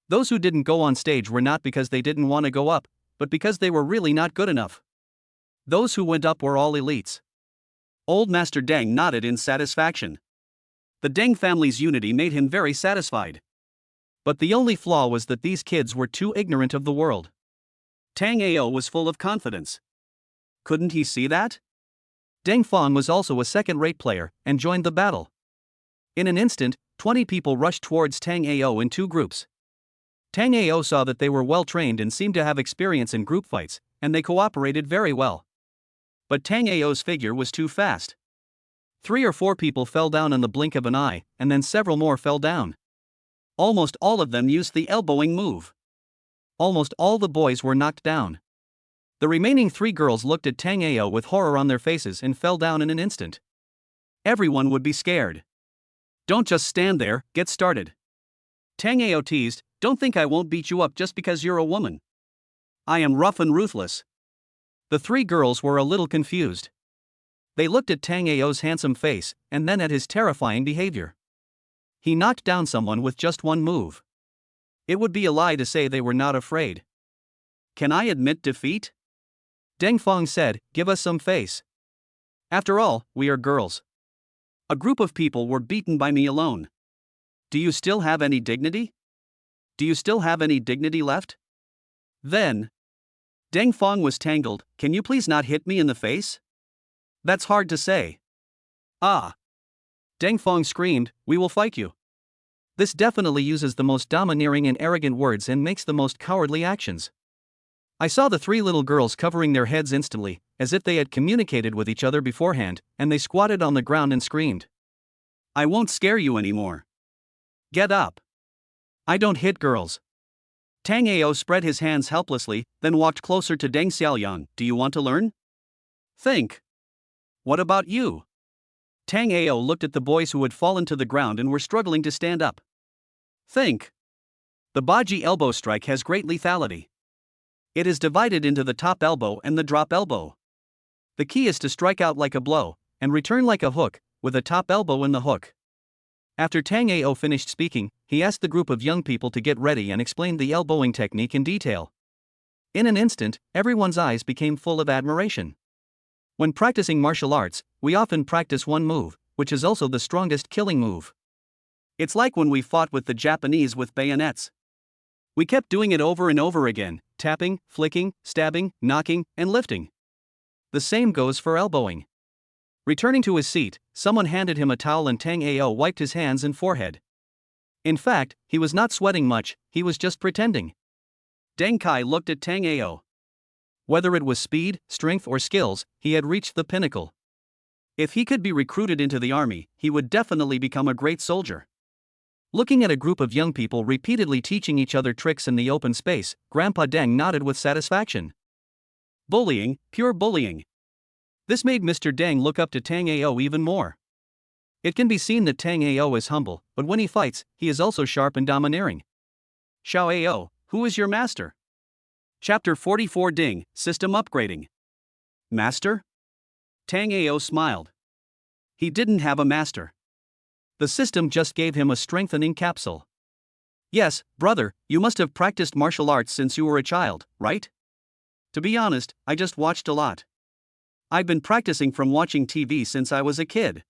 Those who didn't go on stage were not because they didn't want to go up, but because they were really not good enough. Those who went up were all elites. Old Master Deng nodded in satisfaction. The Deng family's unity made him very satisfied. But the only flaw was that these kids were too ignorant of the world. Tang Ao was full of confidence. Couldn't he see that? Deng Fang was also a second-rate player, and joined the battle. In an instant, 20 people rushed towards Tang Ao in 2 groups.
Tang Ao saw that they were well trained and seemed to have experience in group fights, and they cooperated very well. But Tang Ao's figure was too fast. 3 or 4 people fell down in the blink of an eye, and then several more fell down. Almost all of them used the elbowing move. Almost all the boys were knocked down. The remaining 3 girls looked at Tang Ao with horror on their faces and fell down in an instant. Everyone would be scared. "Don't just stand there, get started." Tang Ao teased, "Don't think I won't beat you up just because you're a woman. I am rough and ruthless." The 3 girls were a little confused. They looked at Tang Ao's handsome face, and then at his terrifying behavior. He knocked down someone with just one move. It would be a lie to say they were not afraid. "Can I admit defeat?" Deng Feng said, "Give us some face. After all, we are girls. A group of people were beaten by me alone. Do you still have any dignity? Do you still have any dignity left?" Then, Deng Feng was tangled. "Can you please not hit me in the face? That's hard to say." "Ah!" Deng Feng screamed, "We will fight you." This definitely uses the most domineering and arrogant words and makes the most cowardly actions. I saw the 3 little girls covering their heads instantly, as if they had communicated with each other beforehand, and they squatted on the ground and screamed. "I won't scare you anymore. Get up. I don't hit girls." Tang Ao spread his hands helplessly, then walked closer to Deng Xiaoliang. "Do you want to learn? Think. What about you?" Tang Ao looked at the boys who had fallen to the ground and were struggling to stand up. "Think. The Baji elbow strike has great lethality. It is divided into the top elbow and the drop elbow. The key is to strike out like a blow, and return like a hook, with a top elbow in the hook." After Tang Ao finished speaking, he asked the group of young people to get ready and explained the elbowing technique in detail. In an instant, everyone's eyes became full of admiration. When practicing martial arts, we often practice one move, which is also the strongest killing move. It's like when we fought with the Japanese with bayonets. We kept doing it over and over again, tapping, flicking, stabbing, knocking, and lifting. The same goes for elbowing. Returning to his seat, someone handed him a towel and Tang Ao wiped his hands and forehead. In fact, he was not sweating much, he was just pretending. Deng Kai looked at Tang Ao. Whether it was speed, strength or skills, he had reached the pinnacle. If he could be recruited into the army, he would definitely become a great soldier. Looking at a group of young people repeatedly teaching each other tricks in the open space, Grandpa Deng nodded with satisfaction. Bullying, pure bullying. This made Mr. Deng look up to Tang Ao even more. It can be seen that Tang Ao is humble, but when he fights, he is also sharp and domineering. "Xiao Ao, who is your master?" Chapter 44 Ding, System Upgrading. Master? Tang Ao smiled. He didn't have a master. The system just gave him a strengthening capsule. "Yes, brother, you must have practiced martial arts since you were a child, right?" "To be honest, I just watched a lot. I've been practicing from watching TV since I was a kid."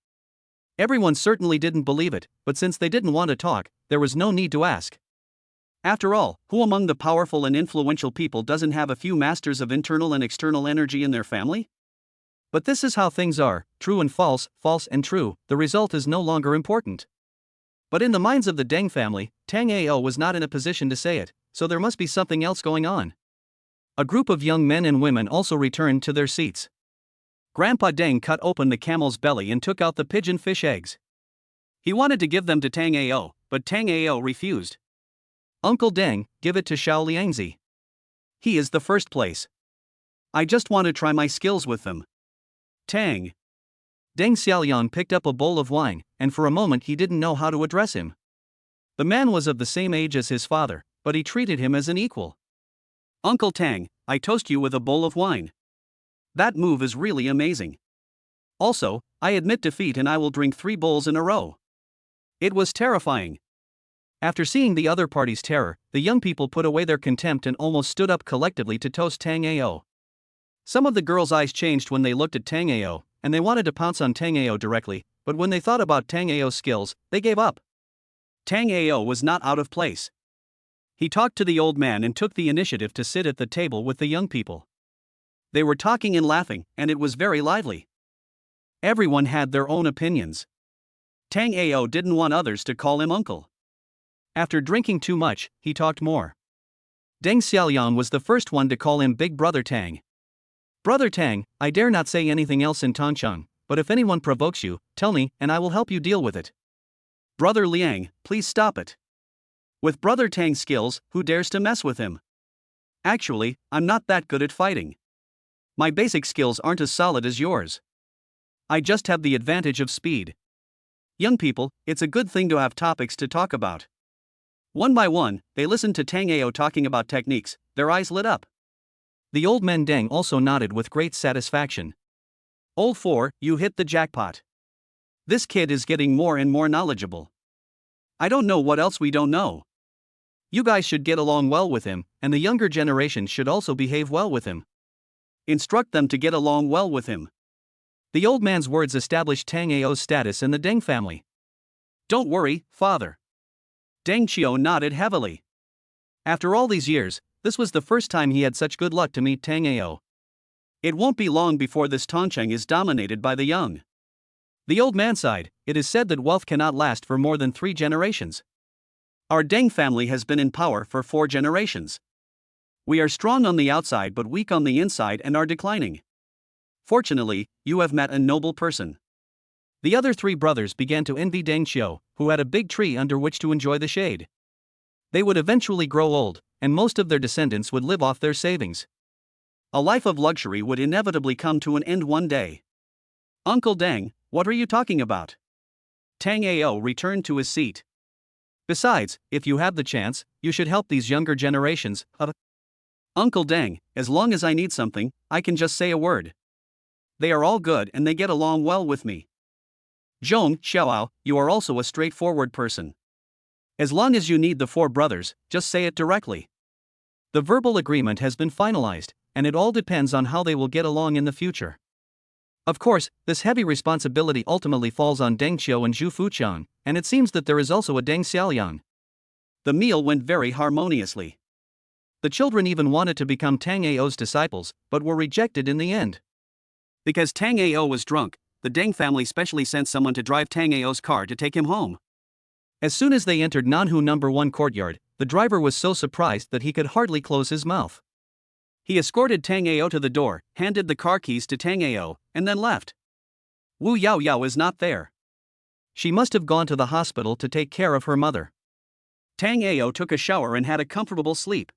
Everyone certainly didn't believe it, but since they didn't want to talk, there was no need to ask. After all, who among the powerful and influential people doesn't have a few masters of internal and external energy in their family? But this is how things are, true and false, false and true, the result is no longer important. But in the minds of the Deng family, Tang Ao was not in a position to say it, so there must be something else going on. A group of young men and women also returned to their seats. Grandpa Deng cut open the camel's belly and took out the pigeon fish eggs. He wanted to give them to Tang Ao, but Tang Ao refused. "Uncle Deng, give it to Xiao Liangzi. He is the first place. I just want to try my skills with them." Tang. Deng Xiaoliang picked up a bowl of wine, and for a moment he didn't know how to address him. The man was of the same age as his father, but he treated him as an equal. "Uncle Tang, I toast you with a bowl of wine. That move is really amazing. Also, I admit defeat and I will drink 3 bowls in a row." It was terrifying. After seeing the other party's terror, the young people put away their contempt and almost stood up collectively to toast Tang Ao. Some of the girls' eyes changed when they looked at Tang Ao, and they wanted to pounce on Tang Ao directly, but when they thought about Tang Ao's skills, they gave up. Tang Ao was not out of place. He talked to the old man and took the initiative to sit at the table with the young people. They were talking and laughing, and it was very lively. Everyone had their own opinions. Tang Ao didn't want others to call him uncle. After drinking too much, he talked more. Deng Xiaoliang was the first one to call him Big Brother Tang. Brother Tang, I dare not say anything else in Tongcheng, but if anyone provokes you, tell me and I will help you deal with it.
Brother Liang, please stop it. With Brother Tang's skills, who dares to mess with him? Actually, I'm not that good at fighting. My basic skills aren't as solid as yours. I just have the advantage of speed. Young people, it's a good thing to have topics to talk about. One by one, they listened to Tango talking about techniques, their eyes lit up.
The old man Deng also nodded with great satisfaction.
Old 4, you hit the jackpot. This kid is getting more and more knowledgeable. I don't know what else we don't know. You guys should get along well with him, and the younger generation should also behave well with him. Instruct them to get along well with him.
The old man's words established Tang Ao's status in the Deng family.
Don't worry, father. Deng Qiu nodded heavily. After all these years, this was the first time he had such good luck to meet Tang Ao. It won't be long before this Tongcheng is dominated by the young. The old man sighed. It is said that wealth cannot last for more than 3 generations. Our Deng family has been in power for 4 generations. We are strong on the outside but weak on the inside and are declining. Fortunately, you have met a noble person.
The other 3 brothers began to envy Deng Qiu, who had a big tree under which to enjoy the shade. They would eventually grow old, and most of their descendants would live off their savings.
A life of luxury would inevitably come to an end one day. Uncle Deng, what are you talking about? Tang Ao returned to his seat.
Besides, if you have the chance, you should help these younger generations.
Uncle Deng, as long as I need something, I can just say a word. They are all good and they get along well with me. Zhong Xiaoao, you are also a straightforward person. As long as you need the 4 brothers, just say it directly. The verbal agreement has been finalized, and it all depends on how they will get along in the future. Of course, this heavy responsibility ultimately falls on Deng Qiu and Zhu Fuqian, and it seems that there is also a Deng Xiaoliang. The meal went very harmoniously. The children even wanted to become Tang Ao's disciples, but were rejected in the end. Because Tang Ao was drunk, the Deng family specially sent someone to drive Tang Ao's car to take him home.
As soon as they entered Nanhu No. 1 courtyard, the driver was so surprised that he could hardly close his mouth.
He escorted Tang Ao to the door, handed the car keys to Tang Ao, and then left. Wu Yao Yao is not there.
She must have gone to the hospital to take care of her mother.
Tang Ao took a shower and had a comfortable sleep.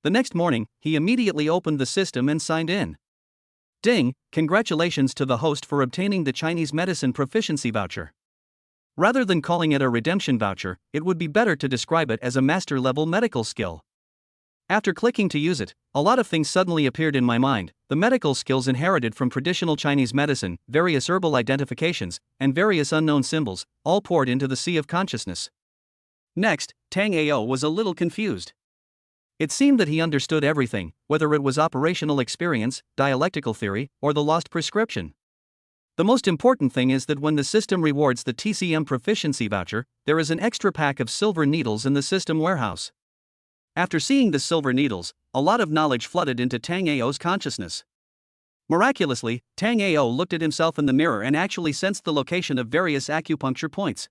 The next morning, he immediately opened the system and signed in. Ding, congratulations to the host for obtaining the Chinese medicine proficiency voucher. Rather than calling it a redemption voucher, it would be better to describe it as a master-level medical skill. After clicking to use it, a lot of things suddenly appeared in my mind: the medical skills inherited from traditional Chinese medicine, various herbal identifications, and various unknown symbols, all poured into the sea of consciousness.
Next, Tang Ao was a little confused.
It seemed that he understood everything, whether it was operational experience, dialectical theory, or the lost prescription. The most important thing is that when the system rewards the TCM proficiency voucher, there is an extra pack of silver needles in the system warehouse. After seeing the silver needles, a lot of knowledge flooded into Tang Ao's consciousness. Miraculously, Tang Ao looked at himself in the mirror and actually sensed the location of various acupuncture points.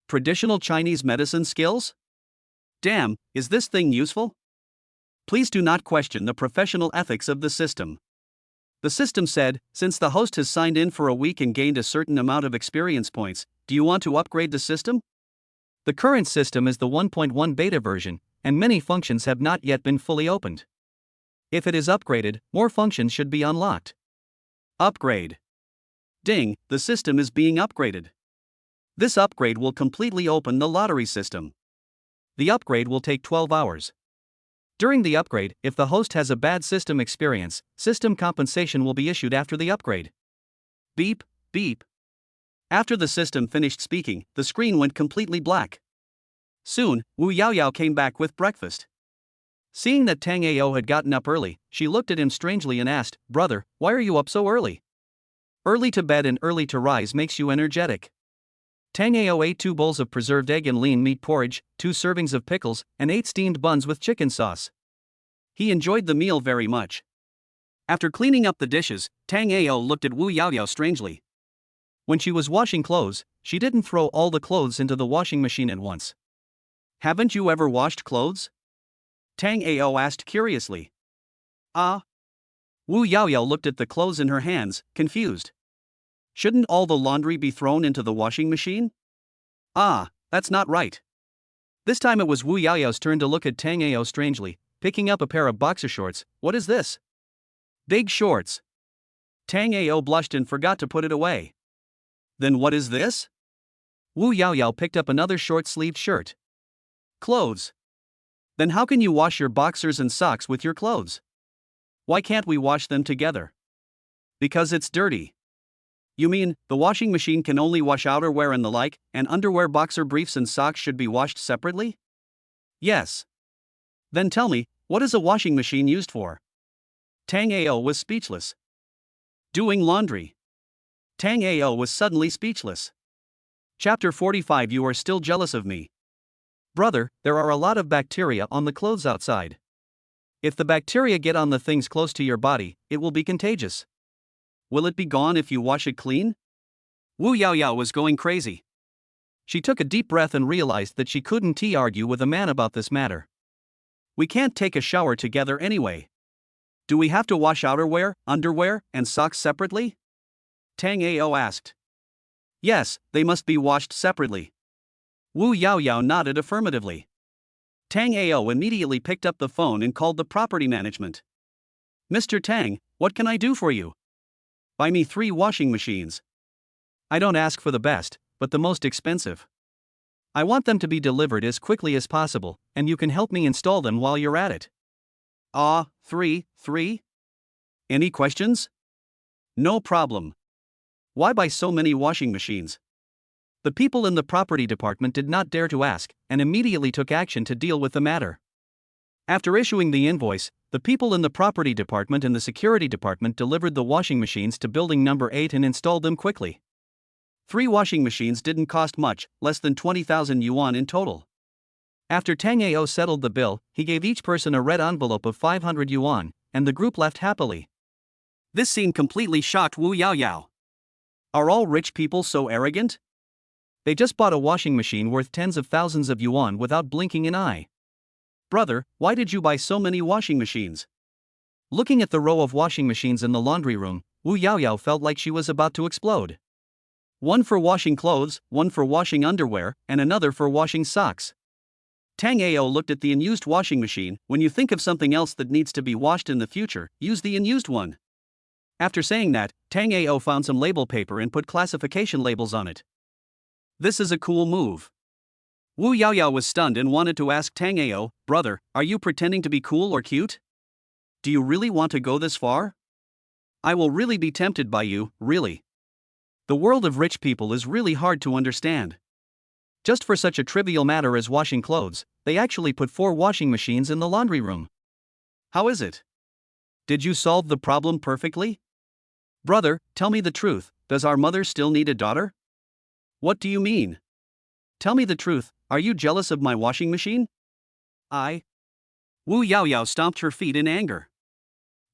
Traditional Chinese medicine skills? Damn, is this thing useful? Please do not question the professional ethics of the system. The system said, since the host has signed in for a week and gained a certain amount of experience points, do you want to upgrade the system? The current system is the 1.1 beta version, and many functions have not yet been fully opened. If it is upgraded, more functions should be unlocked. Upgrade. Ding, the system is being upgraded. This upgrade will completely open the lottery system. The upgrade will take 12 hours. During the upgrade, if the host has a bad system experience, system compensation will be issued after the upgrade. Beep, beep. After the system finished speaking, the screen went completely black. Soon, Wu Yaoyao came back with breakfast. Seeing that Tang Ao had gotten up early, she looked at him strangely and asked, "Brother, why are you up so early?" Early to bed and early to rise makes you energetic. Tang Ao ate 2 bowls of preserved egg and lean meat porridge, 2 servings of pickles, and 8 steamed buns with chicken sauce. He enjoyed the meal very much. After cleaning up the dishes, Tang Ao looked at Wu Yaoyao strangely. When she was washing clothes, she didn't throw all the clothes into the washing machine at once.
Haven't you ever washed clothes? Tang Ao asked curiously. Ah. Wu Yaoyao looked at the clothes in her hands, confused. Shouldn't all the laundry be thrown into the washing machine? Ah, that's not right. This time it was Wu Yaoyao's turn to look at Tang Ao strangely, picking up a pair of boxer shorts. What is this? Big shorts. Tang Ao blushed and forgot to put it away. Then what is this? Wu Yaoyao picked up another short-sleeved shirt. Clothes. Then how can you wash your boxers and socks with your clothes? Why can't we wash them together? Because it's dirty. You mean, the washing machine can only wash outerwear and the like, and underwear, boxer briefs and socks should be washed separately? Yes. Then tell me, what is a washing machine used for? Tang Ao was speechless. Doing laundry. Tang Ao was suddenly speechless. Chapter 45. You are still jealous of me. Brother, there are a lot of bacteria on the clothes outside. If the bacteria get on the things close to your body, it will be contagious. Will it be gone if you wash it clean? Wu Yaoyao was going crazy. She took a deep breath and realized that she couldn't argue with a man about this matter. We can't take a shower together anyway. Do we have to wash outerwear, underwear, and socks separately? Tang Ao asked. Yes, they must be washed separately. Wu Yaoyao nodded affirmatively. Tang Ao immediately picked up the phone and called the property management. Mr. Tang, what can I do for you? Buy me 3 washing machines. I don't ask for the best, but the most expensive. I want them to be delivered as quickly as possible, and you can help me install them while you're at it. Ah, 3? Any questions? No problem. Why buy so many washing machines? The people in the property department did not dare to ask, and immediately took action to deal with the matter. After issuing the invoice, the people in the property department and the security department delivered the washing machines to building number 8 and installed them quickly. 3 washing machines didn't cost much, less than 20,000 yuan in total. After Tang Ao settled the bill, he gave each person a red envelope of 500 yuan, and the group left happily. This scene completely shocked Wu Yaoyao. Are all rich people so arrogant? They just bought a washing machine worth tens of thousands of yuan without blinking an eye. Brother, why did you buy so many washing machines? Looking at the row of washing machines in the laundry room, Wu Yaoyao felt like she was about to explode. One for washing clothes, one for washing underwear, and another for washing socks. Tang Ao looked at the unused washing machine. When you think of something else that needs to be washed in the future, use the unused one. After saying that, Tang Ao found some label paper and put classification labels on it. This is a cool move. Wu Yaoyao was stunned and wanted to ask Tang Ao, brother, are you pretending to be cool or cute? Do you really want to go this far? I will really be tempted by you, really. The world of rich people is really hard to understand. Just for such a trivial matter as washing clothes, they actually put 4 washing machines in the laundry room. How is it? Did you solve the problem perfectly? Brother, tell me the truth, does our mother still need a daughter? What do you mean? Tell me the truth, are you jealous of my washing machine? Wu Yaoyao stomped her feet in anger.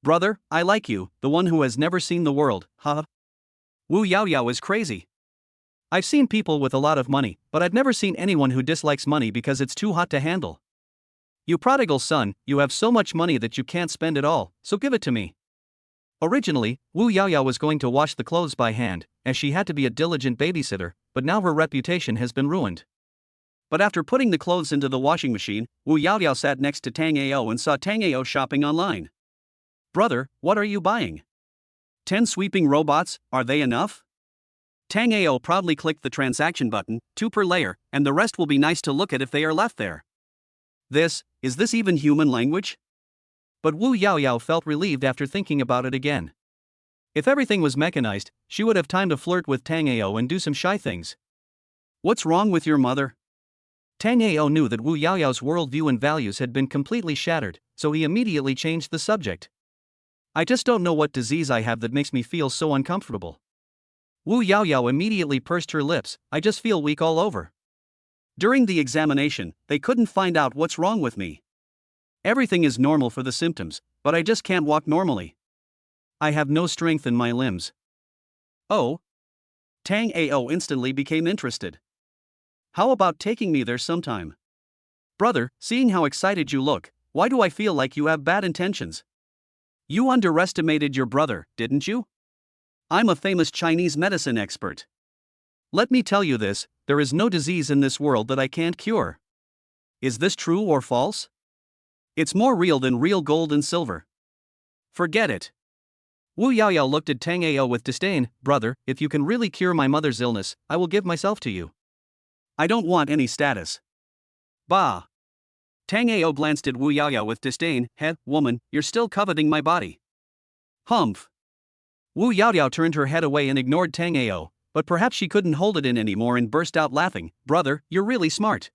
Brother, I like you, the one who has never seen the world, huh? Wu Yaoyao is crazy. I've seen people with a lot of money, but I've never seen anyone who dislikes money because it's too hot to handle. You prodigal son, you have so much money that you can't spend it all, so give it to me. Originally, Wu Yaoyao was going to wash the clothes by hand, as she had to be a diligent babysitter, but now her reputation has been ruined. But after putting the clothes into the washing machine, Wu Yaoyao sat next to Tang Ao and saw Tang Ao shopping online. Brother, what are you buying? 10 sweeping robots, are they enough? Tang Ao proudly clicked the transaction button, 2 per layer, and the rest will be nice to look at if they are left there. Is this even human language? But Wu Yaoyao felt relieved after thinking about it again. If everything was mechanized, she would have time to flirt with Tang Ao and do some shy things. What's wrong with your mother? Tang Ao knew that Wu Yaoyao's worldview and values had been completely shattered, so he immediately changed the subject. I just don't know what disease I have that makes me feel so uncomfortable. Wu Yaoyao immediately pursed her lips, I just feel weak all over. During the examination, they couldn't find out what's wrong with me. Everything is normal for the symptoms, but I just can't walk normally. I have no strength in my limbs. Oh? Tang Ao instantly became interested. How about taking me there sometime? Brother, seeing how excited you look, why do I feel like you have bad intentions? You underestimated your brother, didn't you? I'm a famous Chinese medicine expert. Let me tell you this, there is no disease in this world that I can't cure. Is this true or false? It's more real than real gold and silver. Forget it. Wu Yaoyao looked at Tang Ao with disdain. Brother, if you can really cure my mother's illness, I will give myself to you. I don't want any status. Bah. Tang Ao glanced at Wu Yaoyao with disdain. Head, woman, you're still coveting my body. Humph. Wu Yaoyao turned her head away and ignored Tang Ao, but perhaps she couldn't hold it in anymore and burst out laughing. Brother, you're really smart.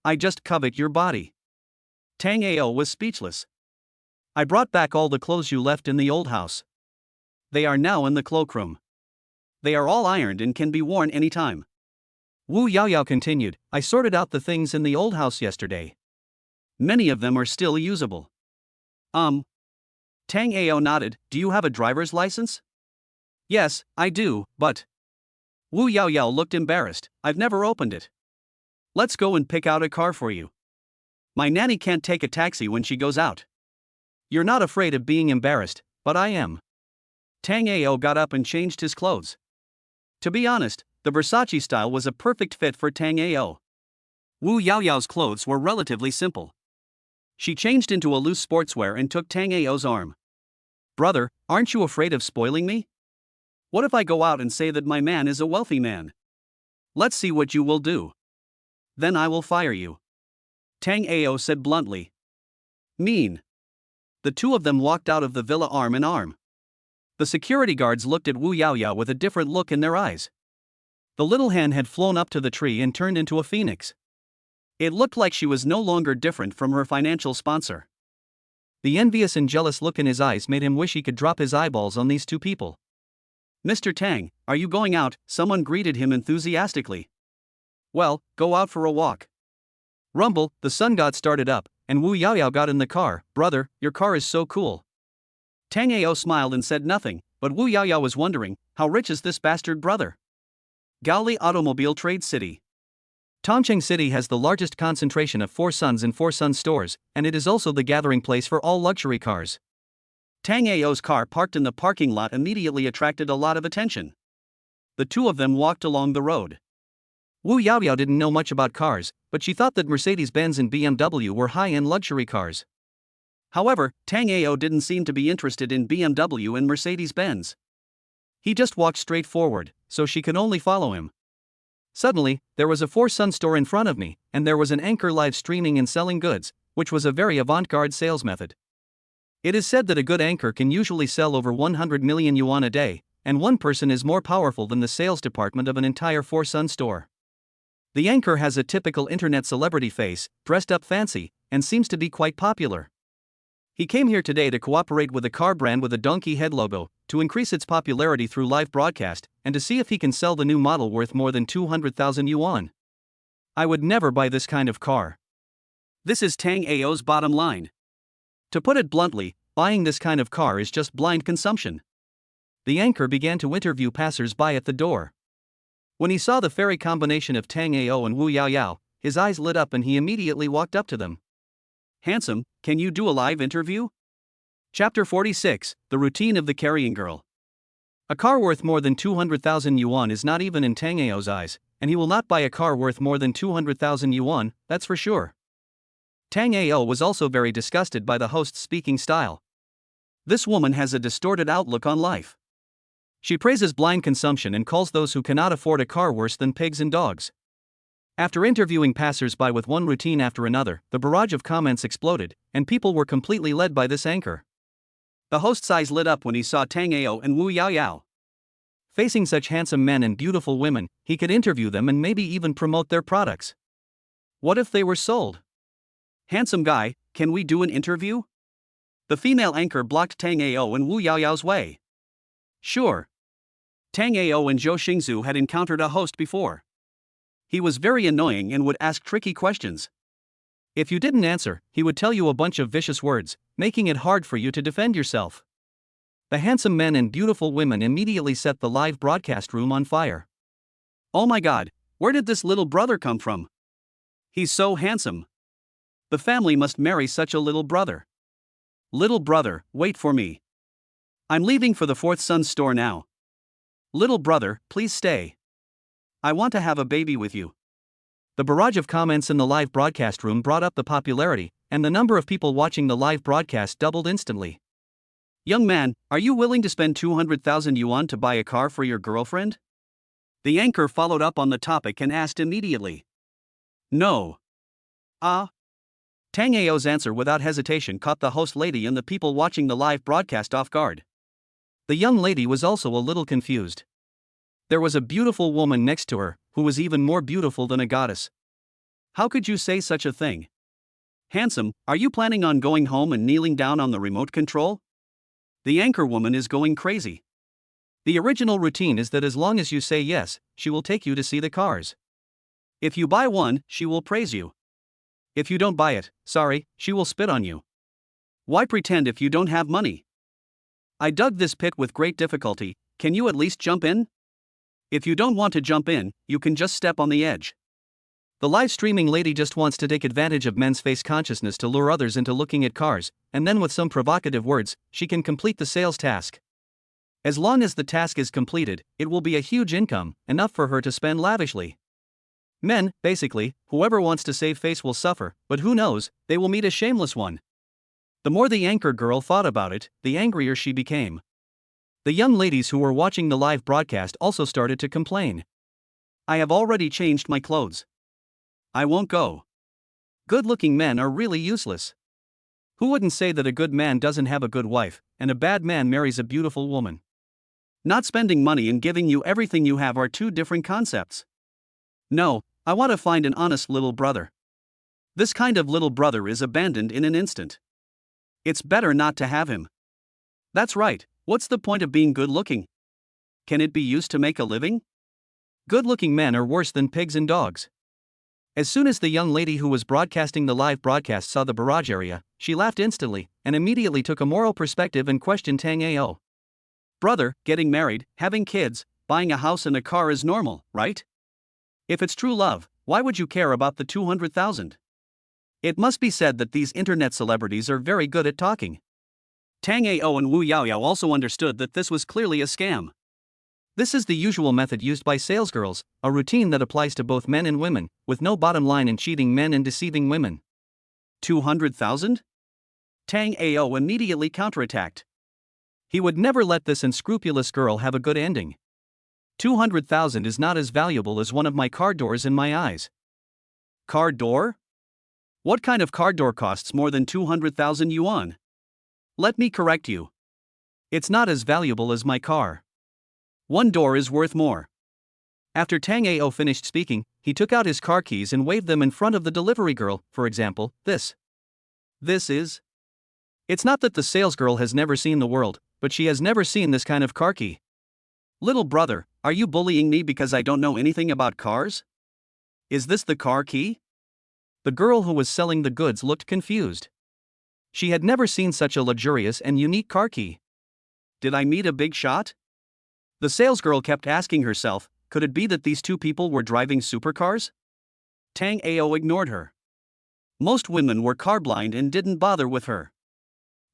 I just covet your body. Tang Ao was speechless. I brought back all the clothes you left in the old house. They are now in the cloakroom. They are all ironed and can be worn anytime. Wu Yaoyao continued, I sorted out the things in the old house yesterday. Many of them are still usable. Tang Ao nodded. Do you have a driver's license? Yes, I do, but... Wu Yaoyao looked embarrassed. I've never opened it. Let's go and pick out a car for you. My nanny can't take a taxi when she goes out. You're not afraid of being embarrassed, but I am. Tang Ao got up and changed his clothes. To be honest, the Versace style was a perfect fit for Tang Ao. Wu Yaoyao's clothes were relatively simple. She changed into a loose sportswear and took Tang Ao's arm. Brother, aren't you afraid of spoiling me? What if I go out and say that my man is a wealthy man? Let's see what you will do. Then I will fire you. Tang Ao said bluntly. Mean. The two of them walked out of the villa arm in arm. The security guards looked at Wu Yaoyao with a different look in their eyes. The little hen had flown up to the tree and turned into a phoenix. It looked like she was no longer different from her financial sponsor. The envious and jealous look in his eyes made him wish he could drop his eyeballs on these two people. Mr. Tang, are you going out? Someone greeted him enthusiastically. Well, go out for a walk. Rumble, the sun god started up, and Wu Yaoyao got in the car. Brother, your car is so cool. Tang Ao smiled and said nothing, but Wu Yaoyao was wondering, how rich is this bastard brother? Gaoli Automobile Trade City. Tongcheng City has the largest concentration of Four Sons and Four Sons stores, and it is also the gathering place for all luxury cars. Tang Ao's car parked in the parking lot immediately attracted a lot of attention. The two of them walked along the road. Wu Yaoyao didn't know much about cars, but she thought that Mercedes-Benz and BMW were high-end luxury cars. However, Tang Ao didn't seem to be interested in BMW and Mercedes-Benz. He just walked straight forward, so she could only follow him. Suddenly, there was a Four Sons store in front of me, and there was an anchor live streaming and selling goods, which was a very avant-garde sales method. It is said that a good anchor can usually sell over 100 million yuan a day, and one person is more powerful than the sales department of an entire Four Sons store. The anchor has a typical internet celebrity face, dressed up fancy, and seems to be quite popular. He came here today to cooperate with a car brand with a donkey head logo, to increase its popularity through live broadcast, and to see if he can sell the new model worth more than 200,000 yuan. I would never buy this kind of car. This is Tang Ao's bottom line. To put it bluntly, buying this kind of car is just blind consumption. The anchor began to interview passers-by at the door. When he saw the fairy combination of Tang Ao and Wu Yaoyao, his eyes lit up and he immediately walked up to them. Handsome, can you do a live interview? Chapter 46, The Routine of the Carrying Girl. A car worth more than 200,000 yuan is not even in Tang Ao's eyes, and he will not buy a car worth more than 200,000 yuan, that's for sure. Tang Ao was also very disgusted by the host's speaking style. This woman has a distorted outlook on life. She praises blind consumption and calls those who cannot afford a car worse than pigs and dogs. After interviewing passers-by with one routine after another, the barrage of comments exploded, and people were completely led by this anchor. The host's eyes lit up when he saw Tang Ao and Wu Yaoyao. Facing such handsome men and beautiful women, he could interview them and maybe even promote their products. What if they were sold? Handsome guy, can we do an interview? The female anchor blocked Tang Ao and Wu Yaoyao's way. Sure. Tang Ao and Zhou Xingzu had encountered a host before. He was very annoying and would ask tricky questions. If you didn't answer, he would tell you a bunch of vicious words, making it hard for you to defend yourself. The handsome men and beautiful women immediately set the live broadcast room on fire. Oh my god, where did this little brother come from? He's so handsome. The family must marry such a little brother. Little brother, wait for me. I'm leaving for the fourth son's store now. Little brother, please stay. I want to have a baby with you.
The barrage of comments in the live broadcast room brought up the popularity, and the number of people watching the live broadcast doubled instantly.
Young man, are you willing to spend 200,000 yuan to buy a car for your girlfriend? The anchor followed up on the topic and asked immediately. No. Tango's answer without hesitation caught the host lady and the people watching the live broadcast off guard.
The young lady was also a little confused. There was a beautiful woman next to her, who was even more beautiful than a goddess.
How could you say such a thing? Handsome, are you planning on going home and kneeling down on the remote control? The anchor woman is going crazy.
The original routine is that as long as you say yes, she will take you to see the cars.
If you buy one, she will praise you. If you don't buy it, sorry, she will spit on you. Why pretend if you don't have money? I dug this pit with great difficulty, can you at least jump in? If you don't want to jump in, you can just step on the edge.
The live streaming lady just wants to take advantage of men's face consciousness to lure others into looking at cars, and then with some provocative words, she can complete the sales task. As long as the task is completed, it will be a huge income, enough for her to spend lavishly. Men, basically, whoever wants to save face will suffer, but who knows, they will meet a shameless one. The more the anchor girl thought about it, the angrier she became. The young ladies who were watching the live broadcast also started to complain.
I have already changed my clothes. I won't go. Good-looking men are really useless.
Who wouldn't say that a good man doesn't have a good wife, and a bad man marries a beautiful woman?
Not spending money and giving you everything you have are two different concepts. No, I want to find an honest little brother. This kind of little brother is abandoned in an instant. It's better not to have him. That's right, what's the point of being good-looking? Can it be used to make a living?
Good-looking men are worse than pigs and dogs. As soon as the young lady who was broadcasting the live broadcast saw the barrage area, she laughed instantly, and immediately took a moral perspective and questioned Tango.
Brother, getting married, having kids, buying a house and a car is normal, right? If it's true love, why would you care about the 200,000? It must be said that these internet celebrities are very good at talking. Tango and Wu Yaoyao also understood that this was clearly a scam.
This is the usual method used by salesgirls, a routine that applies to both men and women, with no bottom line in cheating men and deceiving women.
200,000? Tango immediately counterattacked.
He would never let this unscrupulous girl have a good ending. 200,000 is not as valuable as one of my car doors in my eyes.
Car door? What kind of car door costs more than 200,000 yuan? Let me correct you.
It's not as valuable as my car.
One door is worth more.
After Tango finished speaking, he took out his car keys and waved them in front of the delivery girl. For example, this is. It's not that the salesgirl has never seen the world, but she has never seen this kind of car key.
Little brother, are you bullying me because I don't know anything about cars? Is this the car key?
The girl who was selling the goods looked confused. She had never seen such a luxurious and unique car key.
Did I meet a big shot? The salesgirl kept asking herself, could it be that these two people were driving supercars? Tango ignored her. Most women were carblind and didn't bother with her.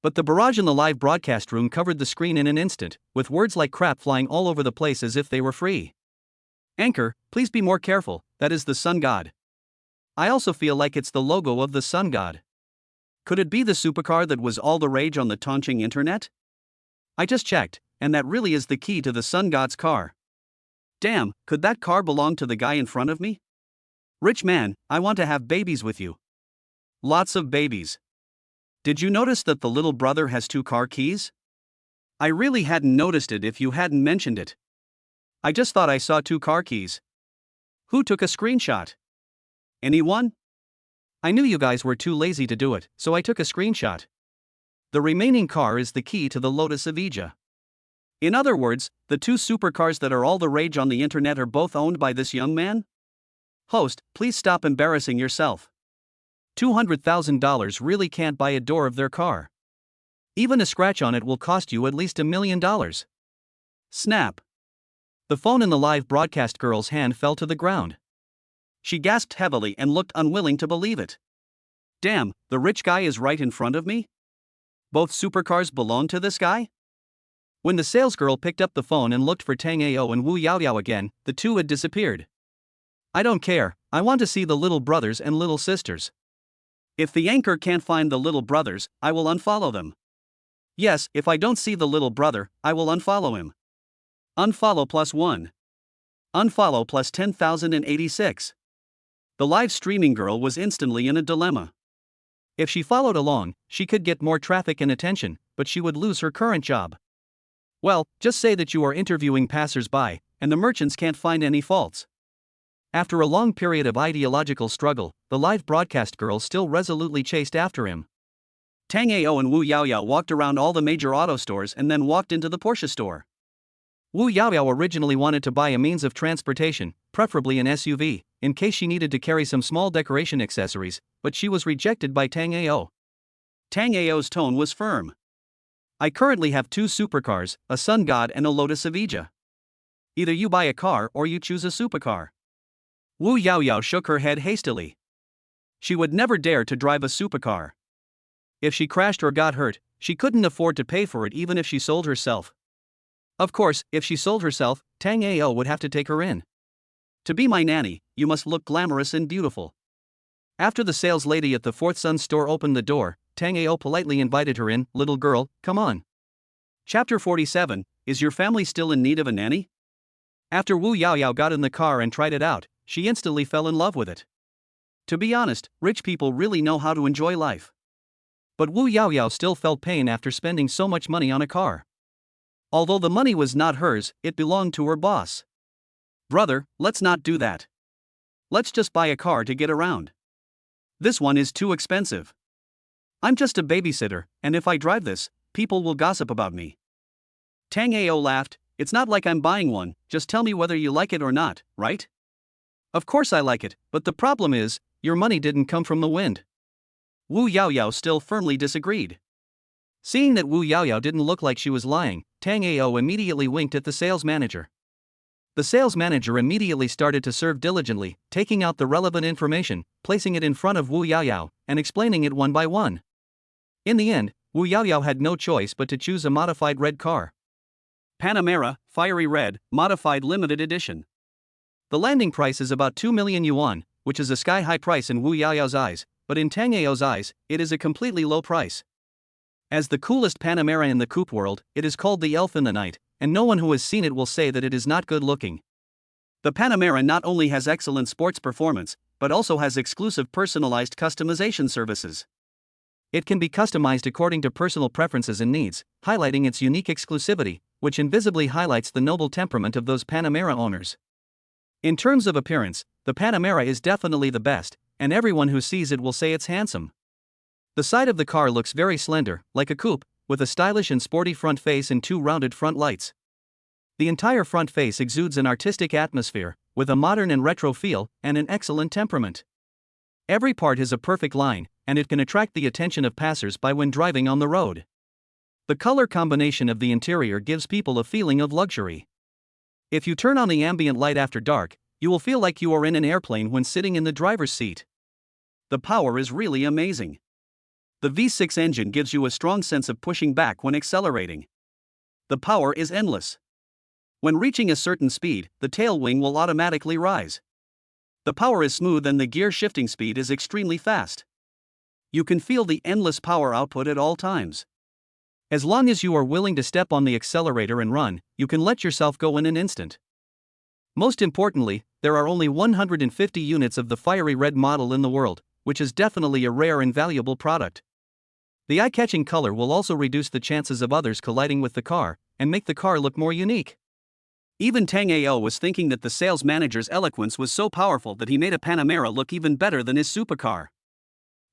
But the barrage in the live broadcast room covered the screen in an instant, with words like crap flying all over the place as if they were free.
Anchor, please be more careful, that is the sun god. I also feel like it's the logo of the sun god. Could it be the supercar that was all the rage on the Tongcheng internet? I just checked, and that really is the key to the sun god's car. Damn, could that car belong to the guy in front of me? Rich man, I want to have babies with you. Lots of babies. Did you notice that the little brother has two car keys? I really hadn't noticed it if you hadn't mentioned it. I just thought I saw two car keys. Who took a screenshot? Anyone?
I knew you guys were too lazy to do it, so I took a screenshot. The remaining car is the key to the Lotus of Ija.
In other words, the two supercars that are all the rage on the internet are both owned by this young man? Host, please stop embarrassing yourself.
$200,000 really can't buy a door of their car. Even a scratch on it will cost you at least $1 million.
Snap.
The phone in the live broadcast girl's hand fell to the ground.
She gasped heavily and looked unwilling to believe it. Damn, the rich guy is right in front of me? Both supercars belong to this guy?
When the salesgirl picked up the phone and looked for Tango and Wu Yaoyao again, the two had disappeared. I don't care, I want to see the little brothers and little sisters.
If the anchor can't find the little brothers, I will unfollow them. Yes, if I don't see the little brother, I will unfollow him. Unfollow +1. Unfollow plus 10,086. The live streaming girl was instantly in a dilemma.
If she followed along, she could get more traffic and attention, but she would lose her current job. Well, just say that you are interviewing passers-by, and the merchants can't find any faults. After a long period of ideological struggle, the live broadcast girl still resolutely chased after him.
Tango and Wu Yaoyao walked around all the major auto stores and then walked into the Porsche store.
Wu Yaoyao originally wanted to buy a means of transportation, preferably an SUV, in case she needed to carry some small decoration accessories, but she was rejected by Tango.
Tango's tone was firm. I currently have 2 supercars, a Sun God and a Lotus Evija. Either you buy a car or you choose a supercar. Wu Yaoyao shook her head hastily. She would never dare to drive a supercar. If she crashed or got hurt, she couldn't afford to pay for it even if she sold herself. Of course, if she sold herself, Tango would have to take her in. To be my nanny, you must look glamorous and beautiful. After the sales lady at the Fourth Sun store opened the door, Tango politely invited her in. Little girl, come on. Chapter 47, Is your family still in need of a nanny? After Wu Yaoyao got in the car and tried it out, she instantly fell in love with it. To be honest, rich people really know how to enjoy life. But Wu Yaoyao still felt pain after spending so much money on a car. Although the money was not hers, it belonged to her boss. Brother, let's not do that. Let's just buy a car to get around. This one is too expensive. I'm just a babysitter, and if I drive this, people will gossip about me. Tango laughed. It's not like I'm buying one, just tell me whether you like it or not, right? Of course I like it, but the problem is, your money didn't come from the wind. Wu Yaoyao still firmly disagreed. Seeing that Wu Yaoyao didn't look like she was lying, Tango immediately winked at the sales manager. The sales manager immediately started to serve diligently, taking out the relevant information, placing it in front of Wu Yaoyao, and explaining it one by one. In the end, Wu Yaoyao had no choice but to choose a modified red car. Panamera, Fiery Red, Modified Limited Edition. The landing price is about 2 million yuan, which is a sky-high price in Wu Yaoyao's eyes, but in Tango's eyes, it is a completely low price. As the coolest Panamera in the coupe world, it is called the Elf in the Night, and no one who has seen it will say that it is not good looking. The Panamera not only has excellent sports performance, but also has exclusive personalized customization services. It can be customized according to personal preferences and needs, highlighting its unique exclusivity, which invisibly highlights the noble temperament of those Panamera owners. In terms of appearance, the Panamera is definitely the best, and everyone who sees it will say it's handsome. The side of the car looks very slender, like a coupe, with a stylish and sporty front face and 2 rounded front lights. The entire front face exudes an artistic atmosphere, with a modern and retro feel, and an excellent temperament. Every part is a perfect line, and it can attract the attention of passers-by when driving on the road. The color combination of the interior gives people a feeling of luxury. If you turn on the ambient light after dark, you will feel like you are in an airplane when sitting in the driver's seat. The power is really amazing. The V6 engine gives you a strong sense of pushing back when accelerating. The power is endless. When reaching a certain speed, the tail wing will automatically rise. The power is smooth and the gear shifting speed is extremely fast. You can feel the endless power output at all times. As long as you are willing to step on the accelerator and run, you can let yourself go in an instant. Most importantly, there are only 150 units of the Fiery Red model in the world, which is definitely a rare and valuable product. The eye-catching color will also reduce the chances of others colliding with the car, and make the car look more unique. Even Tango was thinking that the sales manager's eloquence was so powerful that he made a Panamera look even better than his supercar.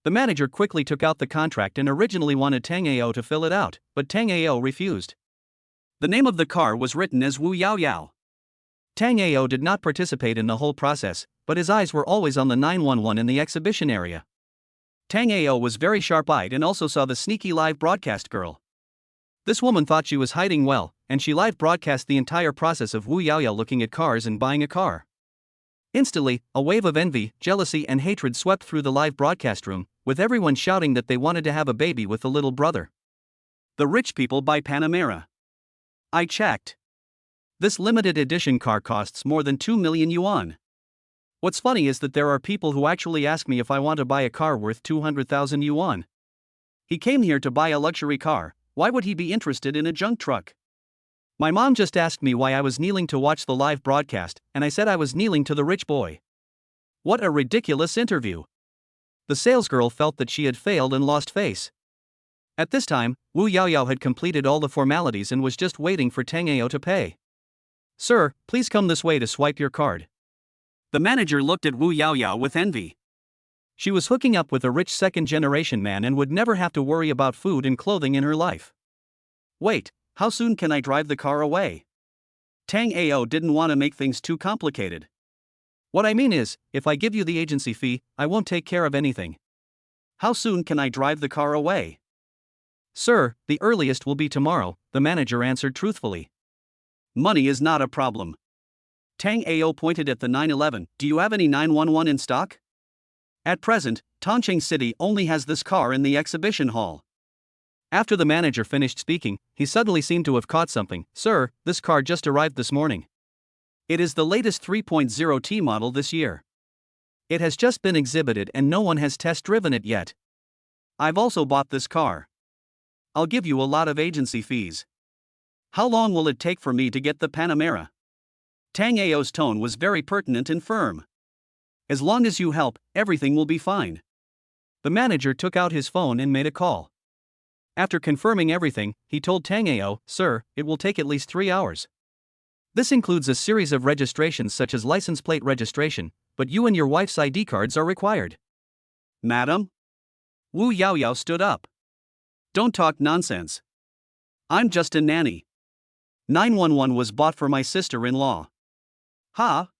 The manager quickly took out the contract and originally wanted Tango to fill it out, but Tango refused. The name of the car was written as Wu Yaoyao. Tango did not participate in the whole process, but his eyes were always on the 911 in the exhibition area. Tango was very sharp-eyed and also saw the sneaky live broadcast girl. This woman thought she was hiding well, and she live broadcast the entire process of Wu Yaoyao looking at cars and buying a car. Instantly, a wave of envy, jealousy and hatred swept through the live broadcast room,
with everyone shouting that they wanted to have a baby with the little brother.
The rich people buy Panamera. I checked.
This limited edition car costs more than 2 million yuan. What's funny is that there are people who actually ask me if I want to buy a car worth 200,000 yuan.
He came here to buy a luxury car, why would he be interested in a junk truck?
My mom just asked me why I was kneeling to watch the live broadcast, and I said I was kneeling to the rich boy.
What a ridiculous interview.
The salesgirl felt that she had failed and lost face. At this time, Wu Yaoyao had completed all the formalities and was just waiting for Tango to pay. "Sir, please come this way to swipe your card."
The manager looked at Wu Yaoyao with envy.
She was hooking up with a rich second-generation man and would never have to worry about food and clothing in her life.
Wait, how soon can I drive the car away? Tango didn't want to make things too complicated.
What I mean is, if I give you the agency fee, I won't take care of anything.
How soon can I drive the car away?
"Sir, the earliest will be tomorrow," the manager answered truthfully.
Money is not a problem. Tango pointed at the 911. Do you have any 911 in stock? At present, Tongcheng City only has this car in the exhibition hall.
After the manager finished speaking, he suddenly seemed to have caught something. "Sir, this car just arrived this morning.
It is the latest 3.0T model this year.
It has just been exhibited and no one has test-driven it yet.
I've also bought this car. I'll give you a lot of agency fees. How long will it take for me to get the Panamera?" Tango's tone was very pertinent and firm. "As long as you help, everything will be fine."
The manager took out his phone and made a call. After confirming everything, he told Tango, "Sir, it will take at least 3 hours. This includes a series of registrations such as license plate registration, but you and your wife's ID cards are required."
"Madam?" Wu Yaoyao stood up. "Don't talk nonsense. I'm just a nanny. 911 was bought for my sister-in-law."
"Ha?"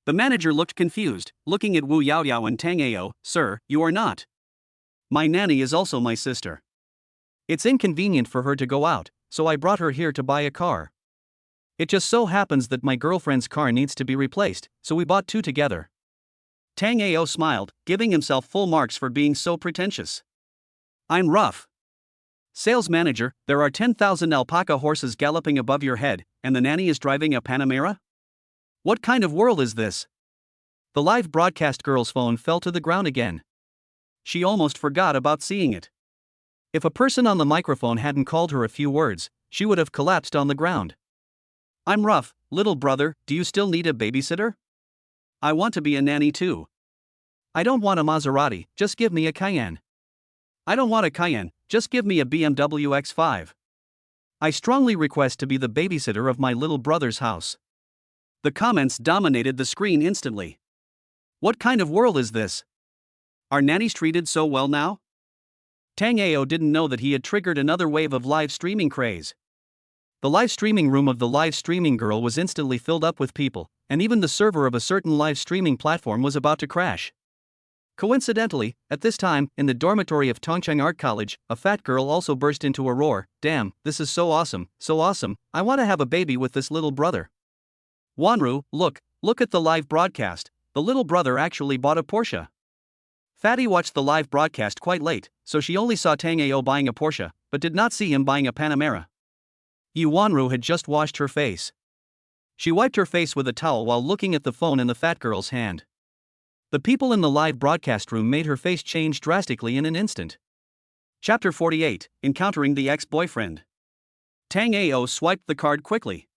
The manager looked confused, looking at Wu Yaoyao and Tango. "Sir, you are not. My nanny is also my sister.
It's inconvenient for her to go out, so I brought her here to buy a car. It just so happens that my girlfriend's car needs to be replaced, so we bought two together."
Tango smiled, giving himself full marks for being so pretentious. "I'm rough. Sales manager, there are 10,000 alpaca horses galloping above your head, and the nanny is driving a Panamera? What kind of world is this?"
The live broadcast girl's phone fell to the ground again.
She almost forgot about seeing it.
If a person on the microphone hadn't called her a few words, she would have collapsed on the ground.
"I'm rough, little brother, do you still need a babysitter? I want to be a nanny too."
"I don't want a Maserati, just give me a Cayenne."
"I don't want a Cayenne, just give me a BMW X5.
I strongly request to be the babysitter of my little brother's house."
The comments dominated the screen instantly. What kind of world is this? Are nannies treated so well now? Tango didn't know that he had triggered another wave of live streaming craze.
The live streaming room of the live streaming girl was instantly filled up with people, and even the server of a certain live streaming platform was about to crash. Coincidentally, at this time, in the dormitory of Tongcheng Art College, a fat girl also burst into a roar. "Damn, this is so awesome, I want to have a baby with this little brother."
"Wanru, look at the live broadcast, the little brother actually bought a Porsche." Fatty watched the live broadcast quite late, so she only saw Tango buying a Porsche, but did not see him buying a Panamera.
Wanru had just washed her face. She wiped her face with a towel while looking at the phone in the fat girl's hand. The people in the live broadcast room made her face change drastically in an instant.
Chapter 48, Encountering the Ex-Boyfriend. Tango swiped the card quickly.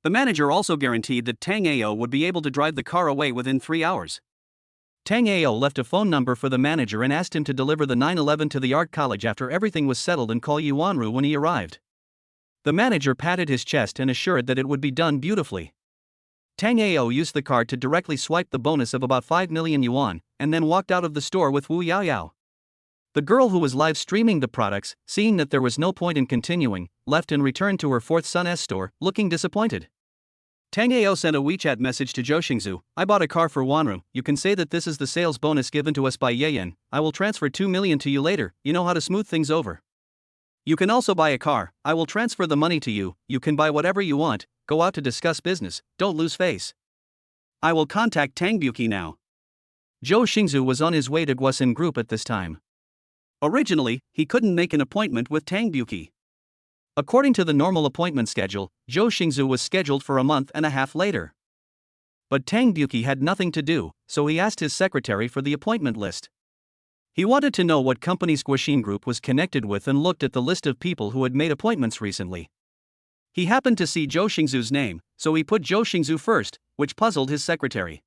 The manager also guaranteed that Tango would be able to drive the car away within 3 hours.
Tango left a phone number for the manager and asked him to deliver the 911 to the art college after everything was settled and call Wanru when he arrived. The manager patted his chest and assured that it would be done beautifully. Tango used the card to directly swipe the bonus of about 5 million yuan, and then walked out of the store with Wu Yaoyao. The girl who was live streaming the products, seeing that there was no point in continuing, left and returned to her fourth son's store, looking disappointed.
Tango sent a WeChat message to Zhou Xingzu. "I bought a car for Wanru, you can say that this is the sales bonus given to us by Yeyen, I will transfer 2 million to you later, you know how to smooth things over. You can also buy a car, I will transfer the money to you, you can buy whatever you want, go out to discuss business, don't lose face. I will contact Tangbuki now."
Zhou Xingzu was on his way to Guosen Group at this time.
Originally, he couldn't make an appointment with Tang Buki.
According to the normal appointment schedule, Zhou Xingzu was scheduled for a month and a half later. But Tang Buki had nothing to do, so he asked his secretary for the appointment list. He wanted to know what companies Guosen Group was connected with and looked at the list of people who had made appointments recently. He happened to see Zhou Xingzu's name, so he put Zhou Xingzu first, which puzzled his secretary.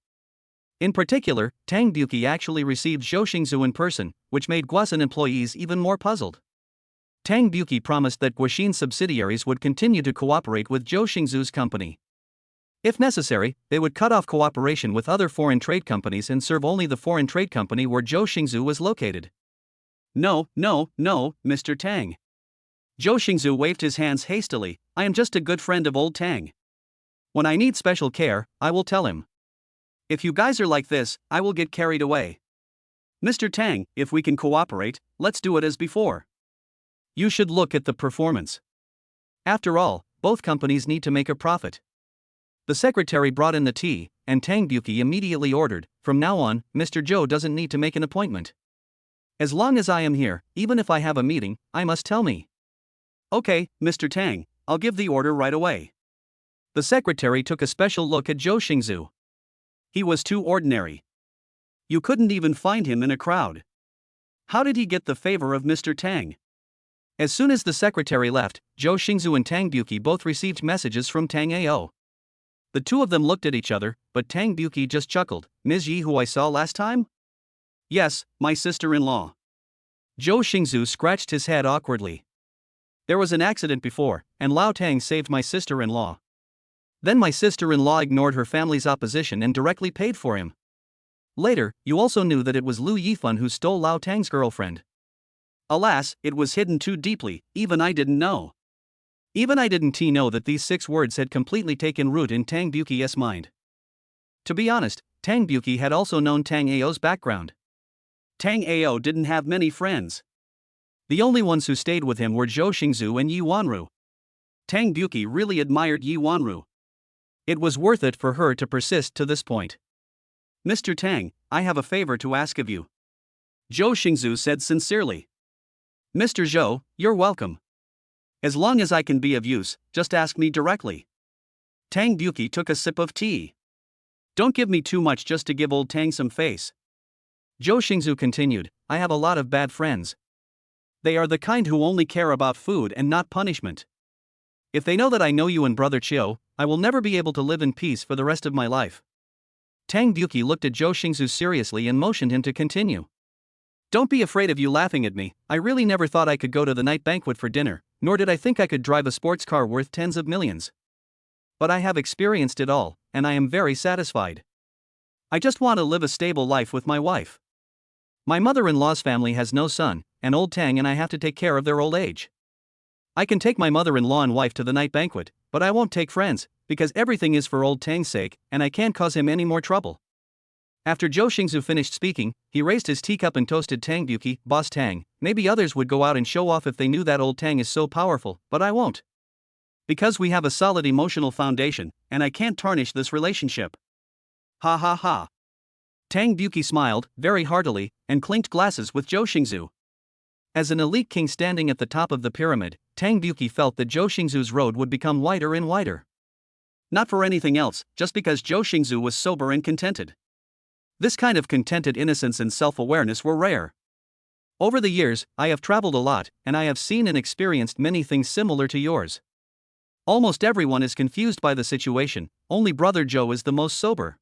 In particular, Tang Buki actually received Zhou Xingzu in person, which made Guosen employees even more puzzled. Tang Buki promised that Guosen subsidiaries would continue to cooperate with Zhou Xingzu's company. If necessary, they would cut off cooperation with other foreign trade companies and serve only the foreign trade company where Zhou Xingzu was located.
No, Mr. Tang. Zhou Xingzu waved his hands hastily. I am just a good friend of old Tang. When I need special care, I will tell him. If you guys are like this, I will get carried away. Mr. Tang, if we can cooperate, let's do it as before.
You should look at the performance. After all, both companies need to make a profit. The secretary brought in the tea, and Tang Buki immediately ordered, from now on, Mr. Zhou doesn't need to make an appointment. As long as I am here, even if I have a meeting, I must tell me.
Okay, Mr. Tang, I'll give the order right away.
The secretary took a special look at Zhou Xingzu.
He was too ordinary. You couldn't even find him in a crowd. How did he get the favor of Mr. Tang?
As soon as the secretary left, Zhou Xingzu and Tang Buki both received messages from Tang Ao. The two of them looked at each other, but Tang Buki just chuckled. Ms. Yi, who I saw last time?
Yes, my sister-in-law.
Zhou Xingzu scratched his head awkwardly. There was an accident before, and Lao Tang saved my sister-in-law. Then my sister-in-law ignored her family's opposition and directly paid for him. Later, you also knew that it was Lu Yifan who stole Lao Tang's girlfriend.
Alas, it was hidden too deeply, even I didn't know.
Even I didn't know that these 6 words had completely taken root in Tang Buki's mind. To be honest, Tang Buki had also known Tang Ao's background.
Tang Ao didn't have many friends.
The only ones who stayed with him were Zhou Xingzu and Yi Wanru.
Tang Buki really admired Yi Wanru.
It was worth it for her to persist to this point.
Mr. Tang, I have a favor to ask of you. Zhou Xingzu said sincerely.
Mr. Zhou, you're welcome.
As long as I can be of use, just ask me directly. Tang Buki took a sip of tea. Don't give me too much just to give old Tang some face.
Zhou Xingzu continued, I have a lot of bad friends.
They are the kind who only care about food and not punishment.
If they know that I know you and Brother Chiu, I will never be able to live in peace for the rest of my life. Tang Buki looked at Zhou Xingzu seriously and motioned him to continue. Don't be afraid of you laughing at me. I really never thought I could go to the night banquet for dinner, nor did I think I could drive a sports car worth tens of millions. But I have experienced it all, and I am very satisfied. I just want to live a stable life with my wife. My mother-in-law's family has no son, and old Tang and I have to take care of their old age. I can take my mother-in-law and wife to the night banquet, but I won't take friends, because everything is for old Tang's sake, and I can't cause him any more trouble. After Zhou Xingzu finished speaking, he raised his teacup and toasted Tang Buki, Boss Tang. Maybe others would go out and show off if they knew that old Tang is so powerful, but I won't. Because we have a solid emotional foundation, and I can't tarnish this relationship.
Ha ha ha.
Tang Buki smiled, very heartily, and clinked glasses with Zhou Xingzu. As an elite king standing at the top of the pyramid, Tang Buki felt that Zhou Xingzu's road would become wider and wider.
Not for anything else, just because Zhou Xingzu was sober and contented.
This kind of contented innocence and self-awareness were rare. Over the years, I have traveled a lot, and I have seen and experienced many things similar to yours. Almost everyone is confused by the situation, only Brother Zhou is the most sober.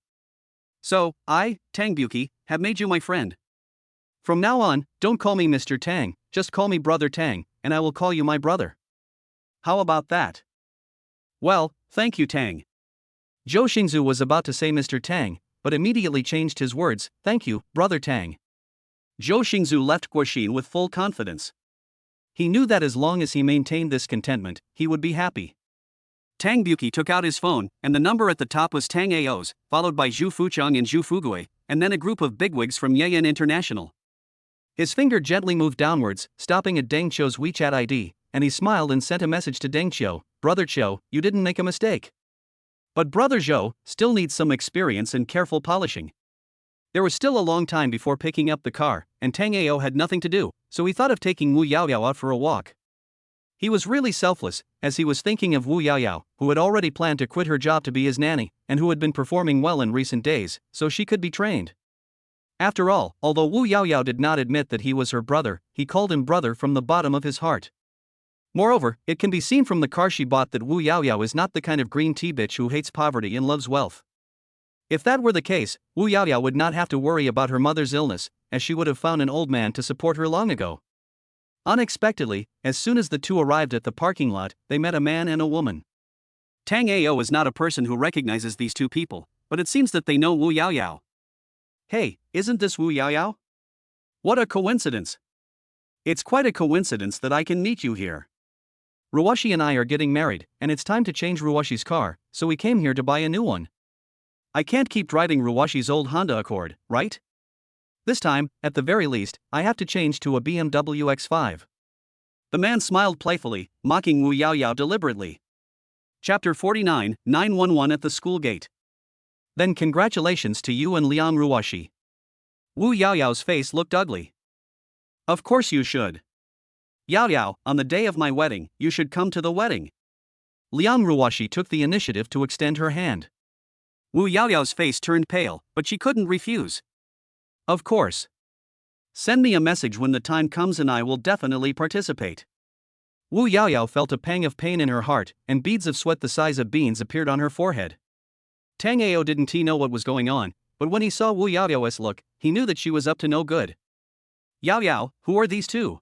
So, I, Tang Buki, have made you my friend.
From now on, don't call me Mr. Tang, just call me Brother Tang, and I will call you my brother.
How about that? Well, thank you, Tang.
Zhou Xingzu was about to say Mr. Tang, but immediately changed his words, thank you, Brother Tang.
Zhou Xingzu left Guoxin with full confidence.
He knew that as long as he maintained this contentment, he would be happy.
Tang Buki took out his phone, and the number at the top was Tang Ao's, followed by Zhu Fuchang and Zhu Fugui, and then a group of bigwigs from Yen International.
His finger gently moved downwards, stopping at Deng Qiu's WeChat ID, and he smiled and sent a message to Deng Qiu, Brother Qiu, you didn't make a mistake. But Brother Zhou still needs some experience and careful polishing. There was still a long time before picking up the car, and Tango had nothing to do, so he thought of taking Wu Yaoyao out for a walk. He was really selfless, as he was thinking of Wu Yaoyao, who had already planned to quit her job to be his nanny, and who had been performing well in recent days, so she could be trained. After all, although Wu Yaoyao did not admit that he was her brother, he called him brother from the bottom of his heart. Moreover, it can be seen from the car she bought that Wu Yaoyao is not the kind of green tea bitch who hates poverty and loves wealth. If that were the case, Wu Yaoyao would not have to worry about her mother's illness, as she would have found an old man to support her long ago. Unexpectedly, as soon as the two arrived at the parking lot, they met a man and a woman.
Tango is not a person who recognizes these two people, but it seems that they know Wu Yaoyao. Hey, isn't this Wu Yaoyao? What a coincidence! It's quite a coincidence that I can meet you here.
Ruwashi and I are getting married, and it's time to change Ruwashi's car, so we came here to buy a new one.
I can't keep driving Ruwashi's old Honda Accord, right?
This time, at the very least, I have to change to a BMW X5.
The man smiled playfully, mocking Wu Yaoyao deliberately. Chapter 49, 911 at the school gate.
Then congratulations to you and Liang Ruwashi.
Wu Yaoyao's face looked ugly. Of course you should. Yaoyao, on the day of my wedding, you should come to the wedding.
Liang Ruwashi took the initiative to extend her hand.
Wu Yaoyao's face turned pale, but she couldn't refuse.
Of course.
Send me a message when the time comes and I will definitely participate.
Wu Yaoyao felt a pang of pain in her heart, and beads of sweat the size of beans appeared on her forehead. Tango didn't know what was going on, but when he saw Wu Yaoyao's look, he knew that she was up to no good.
Yaoyao, who are these two?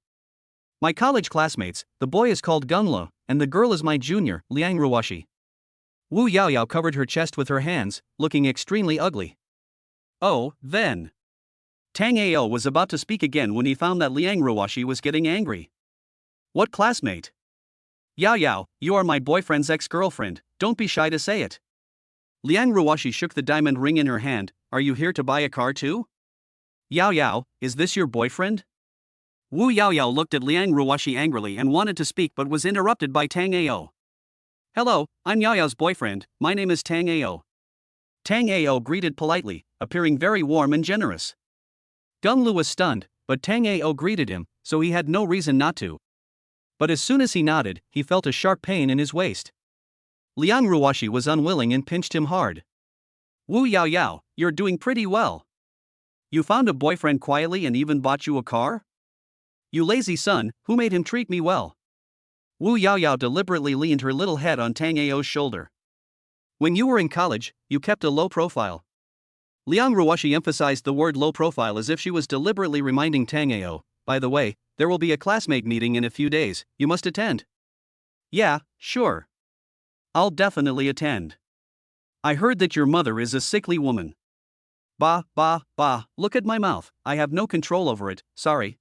My college classmates, the boy is called Gunlo, and the girl is my junior, Liang Ruwashi. Wu Yaoyao covered her chest with her hands, looking extremely ugly.
Oh, then. Tango was about to speak again when he found that Liang Ruwashi was getting angry. What classmate? Yaoyao, you are my boyfriend's ex-girlfriend, don't be shy to say it. Liang Ruwashi shook the diamond ring in her hand. Are you here to buy a car too? Yaoyao, is this your boyfriend? Wu Yaoyao looked at Liang Ruwashi angrily and wanted to speak but was interrupted by Tango. Hello, I'm Yaoyao's boyfriend, my name is Tango. Tango greeted politely, appearing very warm and generous. Gunlu was stunned, but Tango greeted him, so he had no reason not to. But as soon as he nodded, he felt a sharp pain in his waist. Liang Ruwashi was unwilling and pinched him hard. Wu Yaoyao, you're doing pretty well. You found a boyfriend quietly and even bought you a car? You lazy son, who made him treat me well? Wu Yaoyao deliberately leaned her little head on Tango's shoulder. When you were in college, you kept a low profile. Liang Ruwashi emphasized the word low profile as if she was deliberately reminding Tango, by the way, there will be a classmate meeting in a few days, you must attend. Yeah, sure. I'll definitely attend. I heard that your mother is a sickly woman. Bah, look at my mouth, I have no control over it, sorry.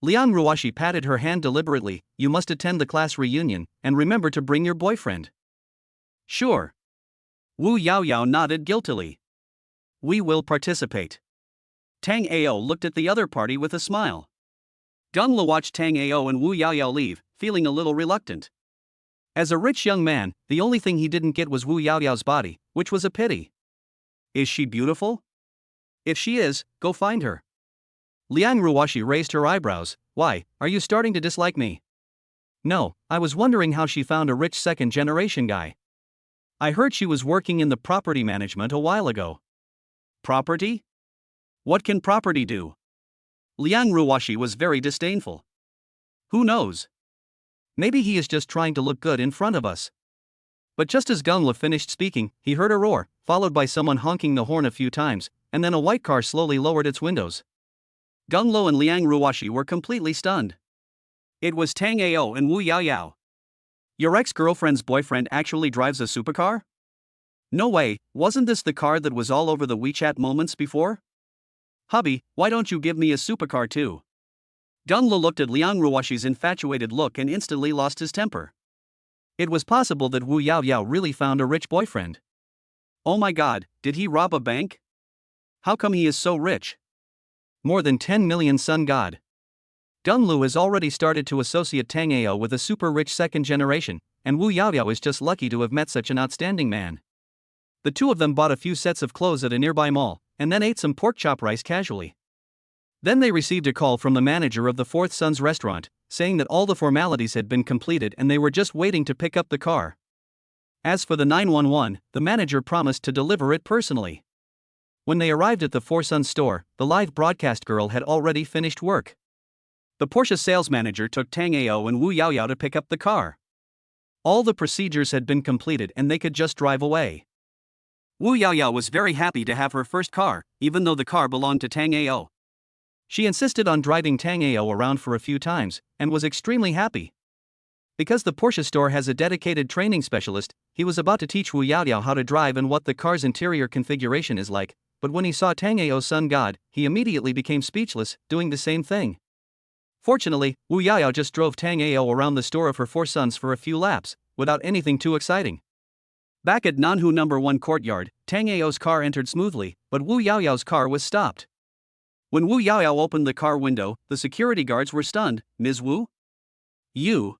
Liang Ruwashi patted her hand deliberately. You must attend the class reunion, and remember to bring your boyfriend.
Sure. Wu Yaoyao nodded guiltily. We will participate. Tango looked at the other party with a smile. Gunla watched Tango and Wu Yaoyao leave, feeling a little reluctant. As a rich young man, the only thing he didn't get was Wu Yaoyao's body, which was a pity. Is she beautiful? If she is, go find her.
Liang Ruwashi raised her eyebrows. Why, are you starting to dislike me? No, I was wondering how she found a rich second-generation guy. I heard she was working in the property management a while ago.
Property? What can property do? Liang Ruwashi was very disdainful. Who knows?
Maybe he is just trying to look good in front of us. But just as Gunla finished speaking, he heard a roar, followed by someone honking the horn a few times, and then a white car slowly lowered its windows.
Gunlo and Liang Ruwashi were completely stunned. It was Tango and Wu Yaoyao. Your ex-girlfriend's boyfriend actually drives a supercar? No way, wasn't this the car that was all over the WeChat moments before? Hubby, why don't you give me a supercar too? Gunlo looked at Liang Ruwashi's infatuated look and instantly lost his temper. It was possible that Wu Yaoyao really found a rich boyfriend. Oh my god, did he rob a bank? How come he is so rich?
More than 10 million sun god. Gunlu has already started to associate Tango with a super rich second generation, and Wu Yaoyao is just lucky to have met such an outstanding man. The two of them bought a few sets of clothes at a nearby mall, and then ate some pork chop rice casually. Then they received a call from the manager of the fourth son's restaurant, saying that all the formalities had been completed and they were just waiting to pick up the car. As for the 911, the manager promised to deliver it personally. When they arrived at the Four Sons store, the live broadcast girl had already finished work. The Porsche sales manager took Tango and Wu Yaoyao to pick up the car. All the procedures had been completed and they could just drive away. Wu Yaoyao was very happy to have her first car, even though the car belonged to Tango. She insisted on driving Tango around for a few times, and was extremely happy. Because the Porsche store has a dedicated training specialist, he was about to teach Wu Yaoyao how to drive and what the car's interior configuration is like, but when he saw Tango's sun god, he immediately became speechless, doing the same thing. Fortunately, Wu Yaoyao just drove Tango around the store of her four sons for a few laps, without anything too exciting. Back at Nanhu No. 1 courtyard, Tango's car entered smoothly, but Wu Yaoyao's car was stopped. When Wu Yaoyao opened the car window, the security guards were stunned. "Ms. Wu? You?"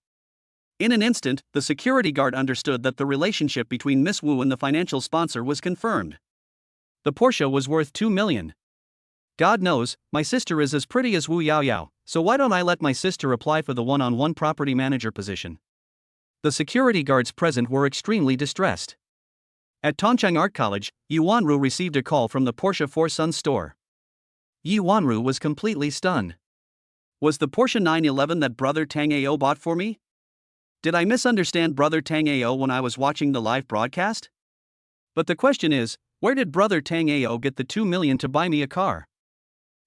In an instant, the security guard understood that the relationship between Miss Wu and the financial sponsor was confirmed. The Porsche was worth 2 million. God knows, my sister is as pretty as Wu Yaoyao, so why don't I let my sister apply for the one-on-one property manager position? The security guards present were extremely distressed. At Tongchang Art College, Yi Wanru received a call from the Porsche Four Sons store. Yi Wanru was completely stunned. Was the Porsche 911 that brother Tango bought for me? Did I misunderstand brother Tango when I was watching the live broadcast? But the question is, where did brother Tango get the 2 million to buy me a car?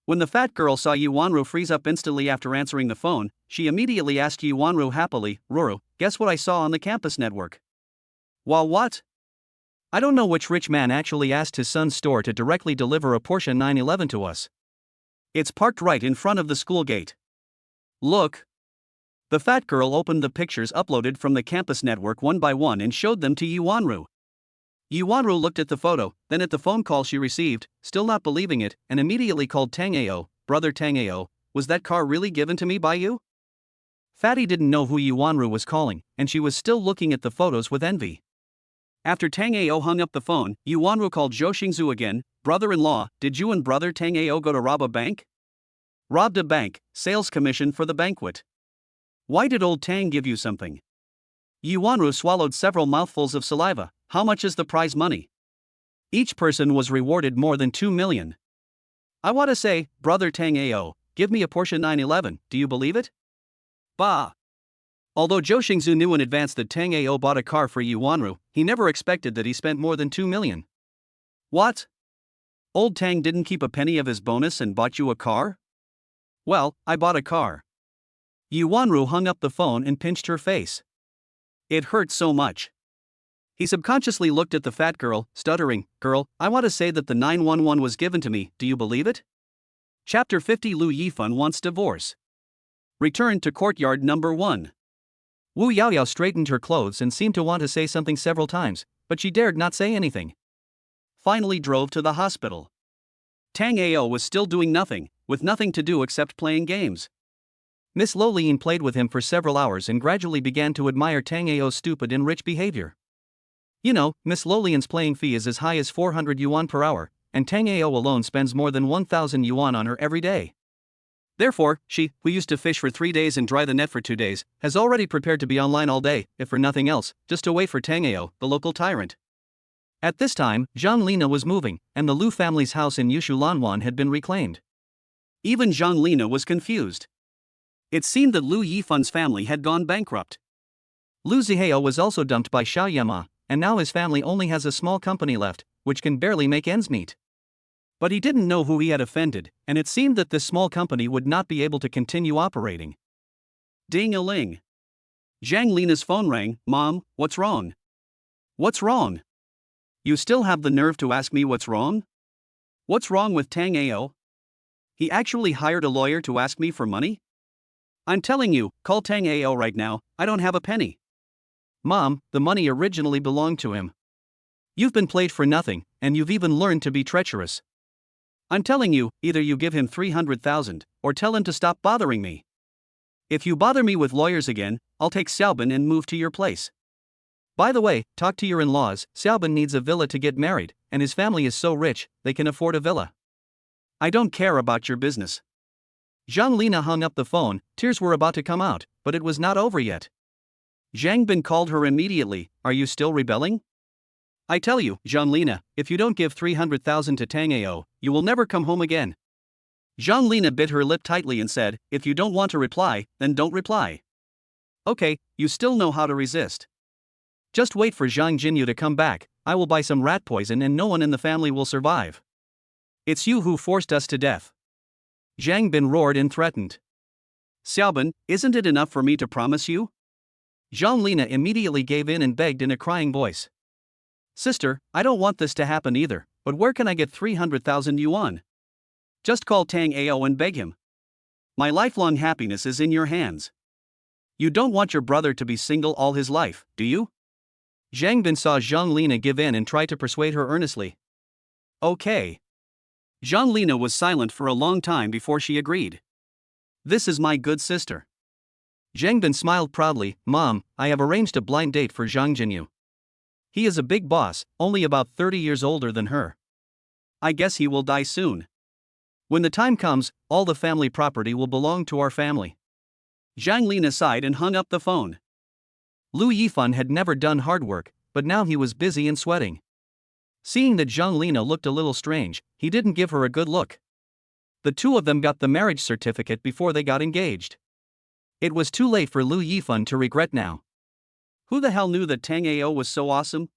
When the fat girl saw Yi Wanru freeze up instantly after answering the phone, she immediately asked Yi Wanru happily, "Ruru, guess what I saw on the campus network?" "Well, what?" "I don't know which rich man actually asked his son's store to directly deliver a Porsche 911 to us. It's parked right in front of the school gate. Look." The fat girl opened the pictures uploaded from the campus network one by one and showed them to Yi Wanru. Yi Wanru looked at the photo, then at the phone call she received, still not believing it, and immediately called Tango. "Brother Tango, was that car really given to me by you?" Fatty didn't know who Yi Wanru was calling, and she was still looking at the photos with envy. After Tango hung up the phone, Yi Wanru called Zhou Xingzhu again. "Brother-in-law, did you and brother Tango go to rob a bank?" "Robbed a bank, sales commission for the Banquet." "Why did old Tang give you something?" Yi Wanru swallowed several mouthfuls of saliva. "How much is the prize money?" Each person was rewarded more than 2 million. "I want to say, brother Tango, give me a Porsche 911, do you believe it?" Bah! Although Zhou Xingzhu knew in advance that Tango bought a car for Yi Wanru, he never expected that he spent more than 2 million. "What? Old Tang didn't keep a penny of his bonus and bought you a car?" "Well, I bought a car." Yi Wanru hung up the phone and pinched her face. It hurt so much. He subconsciously looked at the fat girl, stuttering, "Girl, I want to say that the 911 was given to me, do you believe it?" Chapter 50 Lu Yifan wants divorce. Return to courtyard number 1. Wu Yaoyao straightened her clothes and seemed to want to say something several times, but she dared not say anything. Finally drove to the hospital. Tango was still doing nothing, with nothing to do except playing games. Miss Lolien played with him for several hours and gradually began to admire Tango's stupid and rich behavior. You know, Miss Lolien's playing fee is as high as 400 yuan per hour, and Tango alone spends more than 1,000 yuan on her every day. Therefore, she, who used to fish for 3 days and dry the net for 2 days, has already prepared to be online all day, if for nothing else, just to wait for Tango, the local tyrant. At this time, Zhang Lina was moving, and the Lu family's house in Yushu Lanwan had been reclaimed. Even Zhang Lina was confused. It seemed that Lu Yifan's family had gone bankrupt. Lu Zihao was also dumped by Xiao Yama, and now his family only has a small company left, which can barely make ends meet. But he didn't know who he had offended, and it seemed that this small company would not be able to continue operating. Ding-a-ling. Zhang Lina's phone rang. "Mom, what's wrong?" "What's wrong? You still have the nerve to ask me what's wrong? What's wrong with Tango? He actually hired a lawyer to ask me for money? I'm telling you, call Tango right now, I don't have a penny." "Mom, the money originally belonged to him. You've been played for nothing, and you've even learned to be treacherous. I'm telling you, either you give him 300,000, or tell him to stop bothering me. If you bother me with lawyers again, I'll take Xiaobin and move to your place." By the way, talk to your in-laws, Xiaobin needs a villa to get married, and his family is so rich, they can afford a villa.
I don't care about your business.
Zhang Lina hung up the phone, tears were about to come out, but it was not over yet.
Zhang Bin called her immediately. Are you still rebelling? I tell you, Zhang Lina, if you don't give 300,000 to Tango, you will never come home again. Zhang Lina bit her lip tightly and said, if you don't want to reply, then don't reply. Okay, you still know how to resist.
Just wait for Zhang Jinyu to come back, I will buy some rat poison and no one in the family will survive.
It's you who forced us to death.
Zhang Bin roared and threatened.
Xiaobin, isn't it enough for me to promise you?
Zhang Lina immediately gave in and begged in a crying voice.
Sister, I don't want this to happen either, but where can I get 300,000 yuan? Just call Tang Ao and beg him. My lifelong happiness is in your hands. You don't want your brother to be single all his life, do you?
Zhang Bin saw Zhang Lina give in and tried to persuade her earnestly.
Okay. Zhang Lina was silent for a long time before she agreed. This is my good sister.
Zhang Bin smiled proudly. Mom, I have arranged a blind date for Zhang Jinyu. He is a big boss, only about 30 years older than her.
I guess he will die soon.
When the time comes, all the family property will belong to our family.
Zhang Lina sighed and hung up the phone.
Lu Yifan had never done hard work, but now he was busy and sweating. Seeing that Zhang Lina looked a little strange, he didn't give her a good look. The two of them got the marriage certificate before they got engaged. It was too late for Lu Yifan to regret now.
Who the hell knew that Tang Ao was so awesome?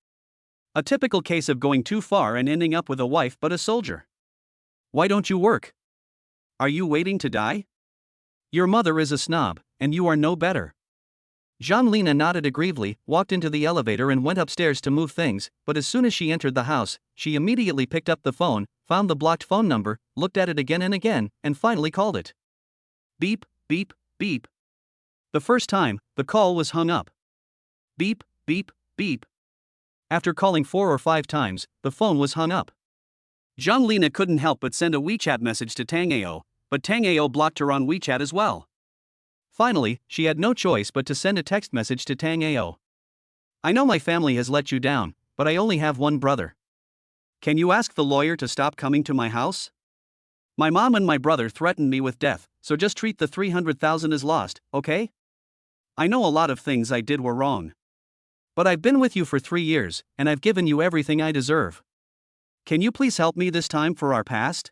A typical case of going too far and ending up with a wife but a soldier.
Why don't you work?
Are you waiting to die?
Your mother is a snob, and you are no better. Zhang Lina nodded aggrievely, walked into the elevator and went upstairs to move things, but as soon as she entered the house, she immediately picked up the phone, found the blocked phone number, looked at it again and again, and finally called it.
Beep, beep, beep.
The first time, the call was hung up.
Beep, beep, beep.
After calling 4 or 5 times, the phone was hung up.
Zhang Lina couldn't help but send a WeChat message to Tang Ao, but Tang Ao blocked her on WeChat as well.
Finally, she had no choice but to send a text message to Tang Ao. I know my family has let you down, but I only have one brother.
Can you ask the lawyer to stop coming to my house? My mom and my brother threatened me with death, so just treat the 300,000 as lost, okay? I know a lot of things I did were wrong.
But I've been with you for 3 years, and I've given you everything I deserve.
Can you please help me this time for our past?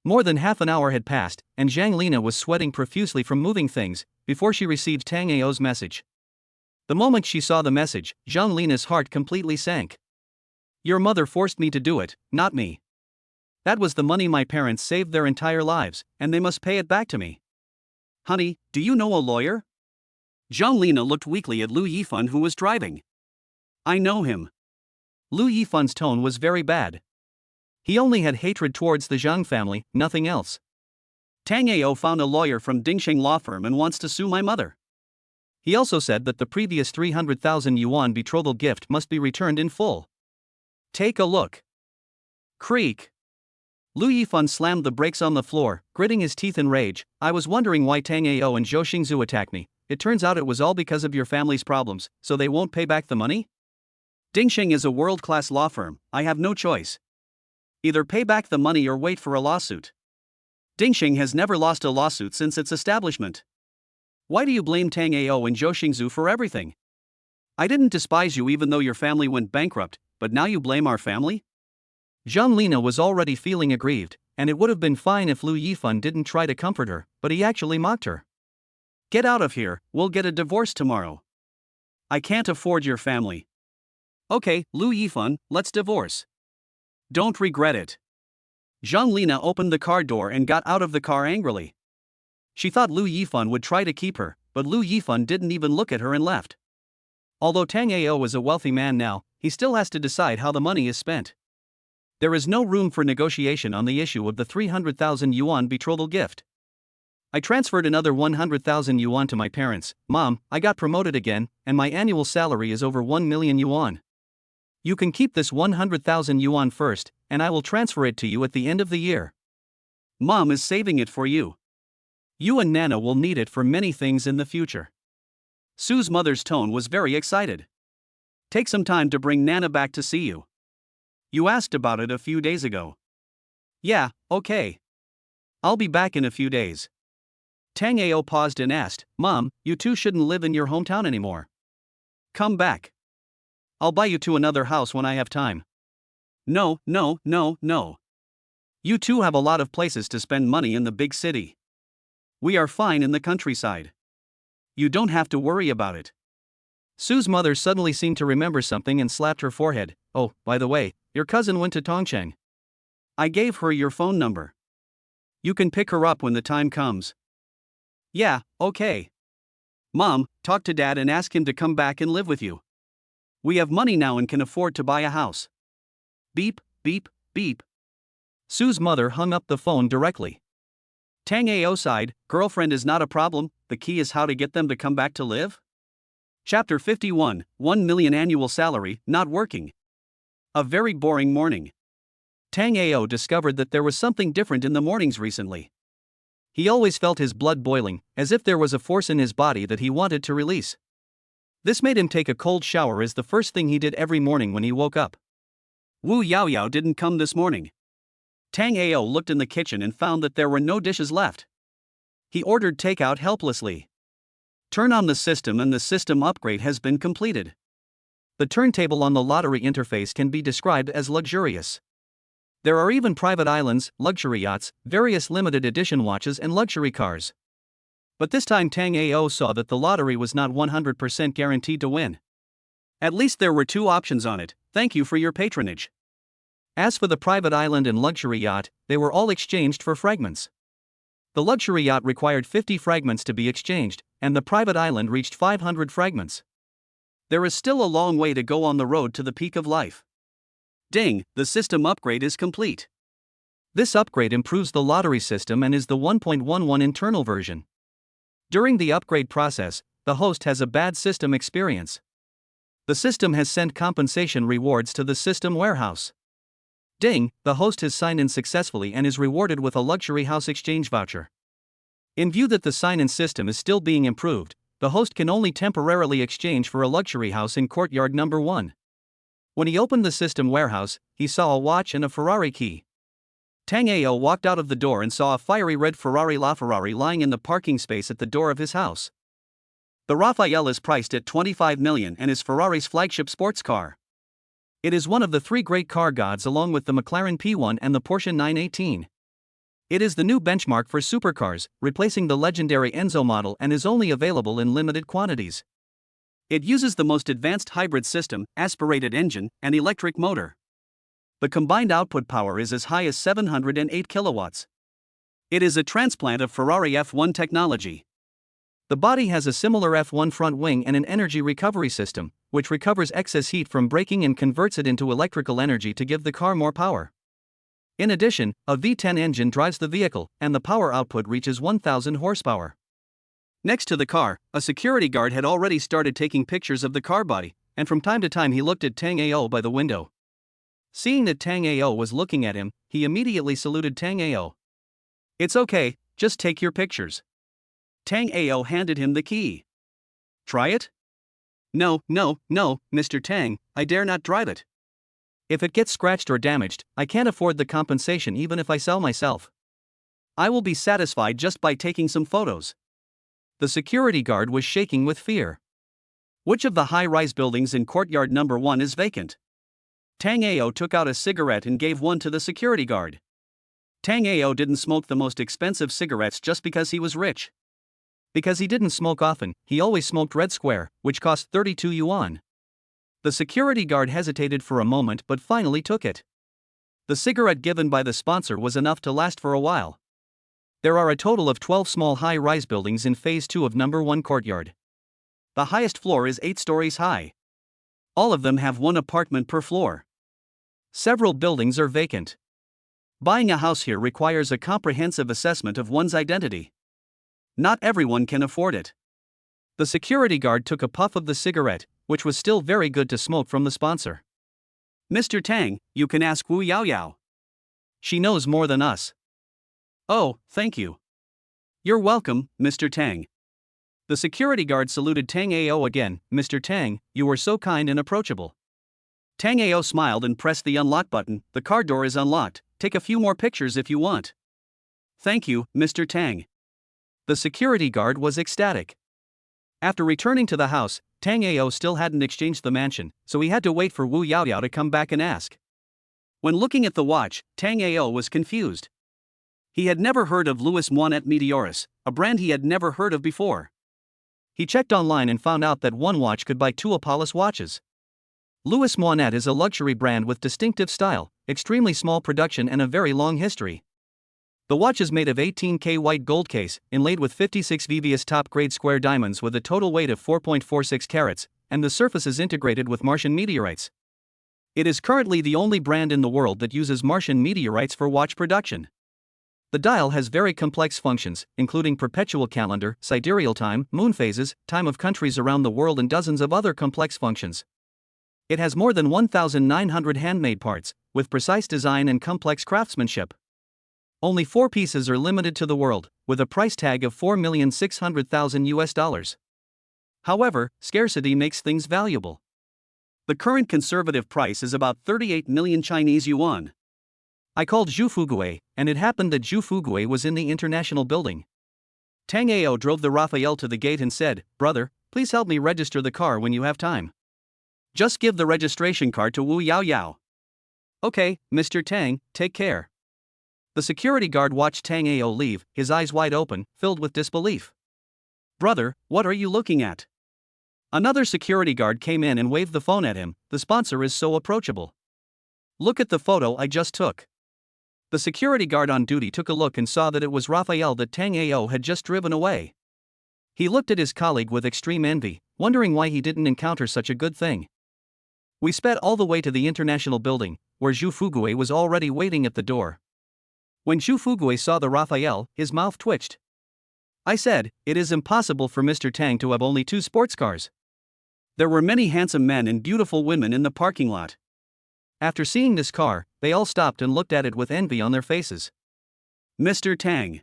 More than half an hour had passed, and Zhang Lina was sweating profusely from moving things, before she received Tang Ao's message. The moment she saw the message, Zhang Lina's heart completely sank. Your mother forced me to do it, not me. That was the money my parents saved their entire lives, and they must pay it back to me.
Honey, do you know a lawyer? Zhang Lina looked weakly at Lu Yifan who was driving. I know him.
Lu Yifan's tone was very bad. He only had hatred towards the Zhang family, nothing else.
Tang Ao found a lawyer from Dingsheng law firm and wants to sue my mother.
He also said that the previous 300,000 yuan betrothal gift must be returned in full.
Take a look. Creak.
Lu Yifan slammed the brakes on the floor, gritting his teeth in rage. I was wondering why Tang Ao and Zhou Xingzu attacked me. It turns out it was all because of your family's problems, so they won't pay back the money?
Dingsheng is a world-class law firm, I have no choice. Either pay back the money or wait for a lawsuit. Dingsheng has never lost a lawsuit since its establishment. Why do you blame Tang Ao and Zhou Xingzu for everything? I didn't despise you even though your family went bankrupt, but now you blame our family?
Zhang Lina was already feeling aggrieved, and it would have been fine if Lu Yifan didn't try to comfort her, but he actually mocked her.
Get out of here, we'll get a divorce tomorrow. I can't afford your family. Okay, Lu Yifan, let's divorce. Don't regret it. Zhang Lina opened the car door and got out of the car angrily. She thought Lu Yifan would try to keep her, but Lu Yifan didn't even look at her and left. Although Tang Ao is a wealthy man now, he still has to decide how the money is spent. There is no room for negotiation on the issue of the 300,000 yuan betrothal gift. I transferred another 100,000 yuan to my parents. Mom, I got promoted again, and my annual salary is over 1 million yuan. You can keep this 100,000 yuan first, and I will transfer it to you at the end of the year. Mom is saving it for you. You and Nana will need it for many things in the future. Sue's mother's tone was very excited. Take some time to bring Nana back to see you. You asked about it a few days ago. Yeah, okay. I'll be back in a few days. Tango paused and asked, Mom, you two shouldn't live in your hometown anymore. Come back. I'll buy you to another house when I have time. No. You two have a lot of places to spend money in the big city. We are fine in the countryside. You don't have to worry about it.
Sue's mother suddenly seemed to remember something and slapped her forehead. Oh, by the way, your cousin went to Tongcheng.
I gave her your phone number. You can pick her up when the time comes. Yeah, okay. Mom, talk to Dad and ask him to come back and live with you. We have money now and can afford to buy a house. Beep, beep, beep.
Sue's mother hung up the phone directly.
Tango sighed, girlfriend is not a problem, the key is how to get them to come back to live? Chapter 51, 1 million annual salary, not working. A very boring morning.
Tango discovered that there was something different in the mornings recently. He always felt his blood boiling, as if there was a force in his body that he wanted to release. This made him take a cold shower as the first thing he did every morning when he woke up.
Wu Yaoyao didn't come this morning. Tango looked in the kitchen and found that there were no dishes left. He ordered takeout helplessly. Turn on the system and the system upgrade has been completed.
The turntable on the lottery interface can be described as luxurious. There are even private islands, luxury yachts, various limited edition watches and luxury cars. But this time Tango saw that the lottery was not 100% guaranteed to win.
At least there were two options on it, thank you for your patronage.
As for the private island and luxury yacht, they were all exchanged for fragments. The luxury yacht required 50 fragments to be exchanged, and the private island reached 500 fragments.
There is still a long way to go on the road to the peak of life. Ding, the system upgrade is complete.
This upgrade improves the lottery system and is the 1.11 internal version. During the upgrade process, the host has a bad system experience. The system has sent compensation rewards to the system warehouse. Ding, the host has signed in successfully and is rewarded with a luxury house exchange voucher. In view that the sign-in system is still being improved, the host can only temporarily exchange for a luxury house in courtyard number 1. When he opened the system warehouse, he saw a watch and a Ferrari key. Tango walked out of the door and saw a fiery red Ferrari LaFerrari lying in the parking space at the door of his house. The Raphael is priced at 25 million and is Ferrari's flagship sports car. It is one of the three great car gods along with the McLaren P1 and the Porsche 918. It is the new benchmark for supercars, replacing the legendary Enzo model and is only available in limited quantities. It uses the most advanced hybrid system, aspirated engine, and electric motor. The combined output power is as high as 708 kilowatts. It is a transplant of Ferrari F1 technology. The body has a similar F1 front wing and an energy recovery system, which recovers excess heat from braking and converts it into electrical energy to give the car more power. In addition, a V10 engine drives the vehicle, and the power output reaches 1,000 horsepower. Next to the car, a security guard had already started taking pictures of the car body, and from time to time he looked at Tango by the window. Seeing that Tango was looking at him, he immediately saluted Tango. It's okay, just take your pictures. Tango handed him the key. Try it? No, Mr. Tang, I dare not drive it. If it gets scratched or damaged, I can't afford the compensation even if I sell myself. I will be satisfied just by taking some photos. The security guard was shaking with fear. Which of the high-rise buildings in courtyard number 1 is vacant? Tango took out a cigarette and gave one to the security guard. Tango didn't smoke the most expensive cigarettes just because he was rich. Because he didn't smoke often, he always smoked Red Square, which cost 32 yuan. The security guard hesitated for a moment but finally took it. The cigarette given by the sponsor was enough to last for a while. There are a total of 12 small high-rise buildings in Phase 2 of number 1 courtyard. The highest floor is 8 stories high. All of them have 1 apartment per floor. Several buildings are vacant. Buying a house here requires a comprehensive assessment of one's identity. Not everyone can afford it. The security guard took a puff of the cigarette, which was still very good to smoke from the sponsor. Mr. Tang, you can ask Wu Yaoyao. She knows more than us. Oh, thank you. You're welcome, Mr. Tang. The security guard saluted Tang Ao again. Mr. Tang, you were so kind and approachable.
Tang Ao smiled and pressed the unlock button. The car door is unlocked. Take a few more pictures if you want. Thank you, Mr. Tang.
The security guard was ecstatic. After returning to the house, Tang Ao still hadn't exchanged the mansion, so he had to wait for Wu Yaoyao to come back and ask.
When looking at the watch, Tang Ao was confused. He had never heard of Louis Moinet Meteoris, a brand he had never heard of before.
He checked online and found out that one watch could buy 2 Apollos watches. Louis Moinet is a luxury brand with distinctive style, extremely small production and a very long history. The watch is made of 18K white gold case, inlaid with 56 VVS top-grade square diamonds with a total weight of 4.46 carats, and the surface is integrated with Martian meteorites. It is currently the only brand in the world that uses Martian meteorites for watch production. The dial has very complex functions, including perpetual calendar, sidereal time, moon phases, time of countries around the world and dozens of other complex functions. It has more than 1,900 handmade parts, with precise design and complex craftsmanship. Only 4 pieces are limited to the world, with a price tag of $4,600,000. However, scarcity makes things valuable.
The current conservative price is about 38 million Chinese yuan.
I called Zhu Fugui, and it happened that Zhu Fugui was in the international building. Tang Ao drove the Raphael to the gate and said, "Brother, please help me register the car when you have time."
Just give the registration card to Wu Yaoyao.
Okay, Mr. Tang, take care. The security guard watched Tang Ao leave, his eyes wide open, filled with disbelief.
Brother, what are you looking at?
Another security guard came in and waved the phone at him. The sponsor is so approachable. Look at the photo I just took. The security guard on duty took a look and saw that it was Raphael that Tang Ao had just driven away. He looked at his colleague with extreme envy, wondering why he didn't encounter such a good thing. We sped all the way to the international building, where Zhu Fugui was already waiting at the door. When Zhu Fugui saw the Raphael, his mouth twitched. I said, "It is impossible for Mr. Tang to have only 2 sports cars."
There were many handsome men and beautiful women in the parking lot.
After seeing this car, they all stopped and looked at it with envy on their faces.
Mr. Tang,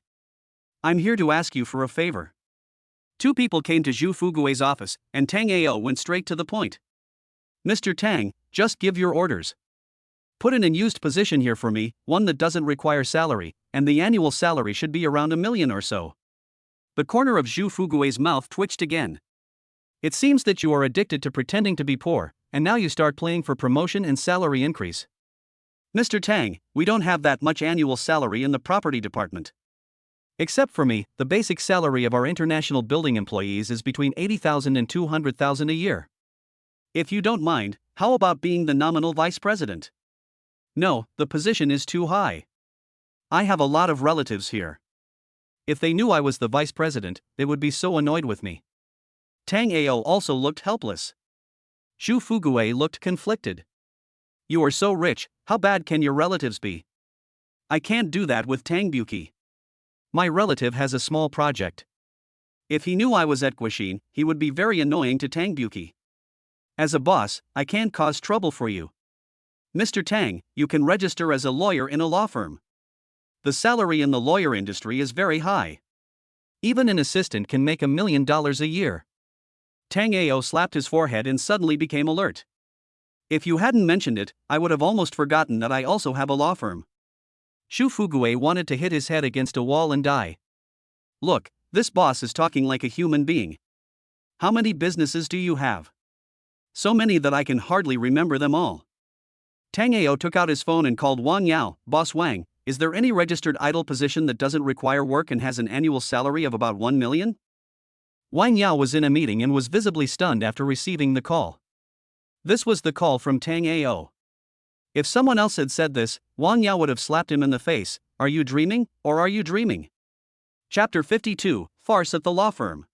I'm here to ask you for a favor. 2 people came to Zhu Fugui's office, and Tang Ao went straight to the point. Mr. Tang, just give your orders. Put an unused position here for me, one that doesn't require salary, and the annual salary should be around $1 million or so. The corner of Zhu Fugui's mouth twitched again. It seems that you are addicted to pretending to be poor, and now you start playing for promotion and salary increase. Mr. Tang, we don't have that much annual salary in the property department. Except for me, the basic salary of our international building employees is between 80,000 and 200,000 a year. If you don't mind, how about being the nominal vice president? No, the position is too high. I have a lot of relatives here. If they knew I was the vice president, they would be so annoyed with me. Tang Ao also looked helpless. Zhu Fugui looked conflicted. You are so rich, how bad can your relatives be? I can't do that with Tang Buki. My relative has a small project. If he knew I was at Guixin, he would be very annoying to Tang Buki. As a boss, I can't cause trouble for you. Mr. Tang, you can register as a lawyer in a law firm. The salary in the lawyer industry is very high. Even an assistant can make $1 million a year. Tang Ao slapped his forehead and suddenly became alert. If you hadn't mentioned it, I would have almost forgotten that I also have a law firm. Zhu Fugui wanted to hit his head against a wall and die. Look, this boss is talking like a human being. How many businesses do you have? So many that I can hardly remember them all. Tang Ao took out his phone and called Wang Yao. Boss Wang, is there any registered idle position that doesn't require work and has an annual salary of about 1 million? Wang Yao was in a meeting and was visibly stunned after receiving the call. This was the call from Tang Ao. If someone else had said this, Wang Yao would have slapped him in the face. Are you dreaming, or are you dreaming? Chapter 52, Farce at the Law Firm.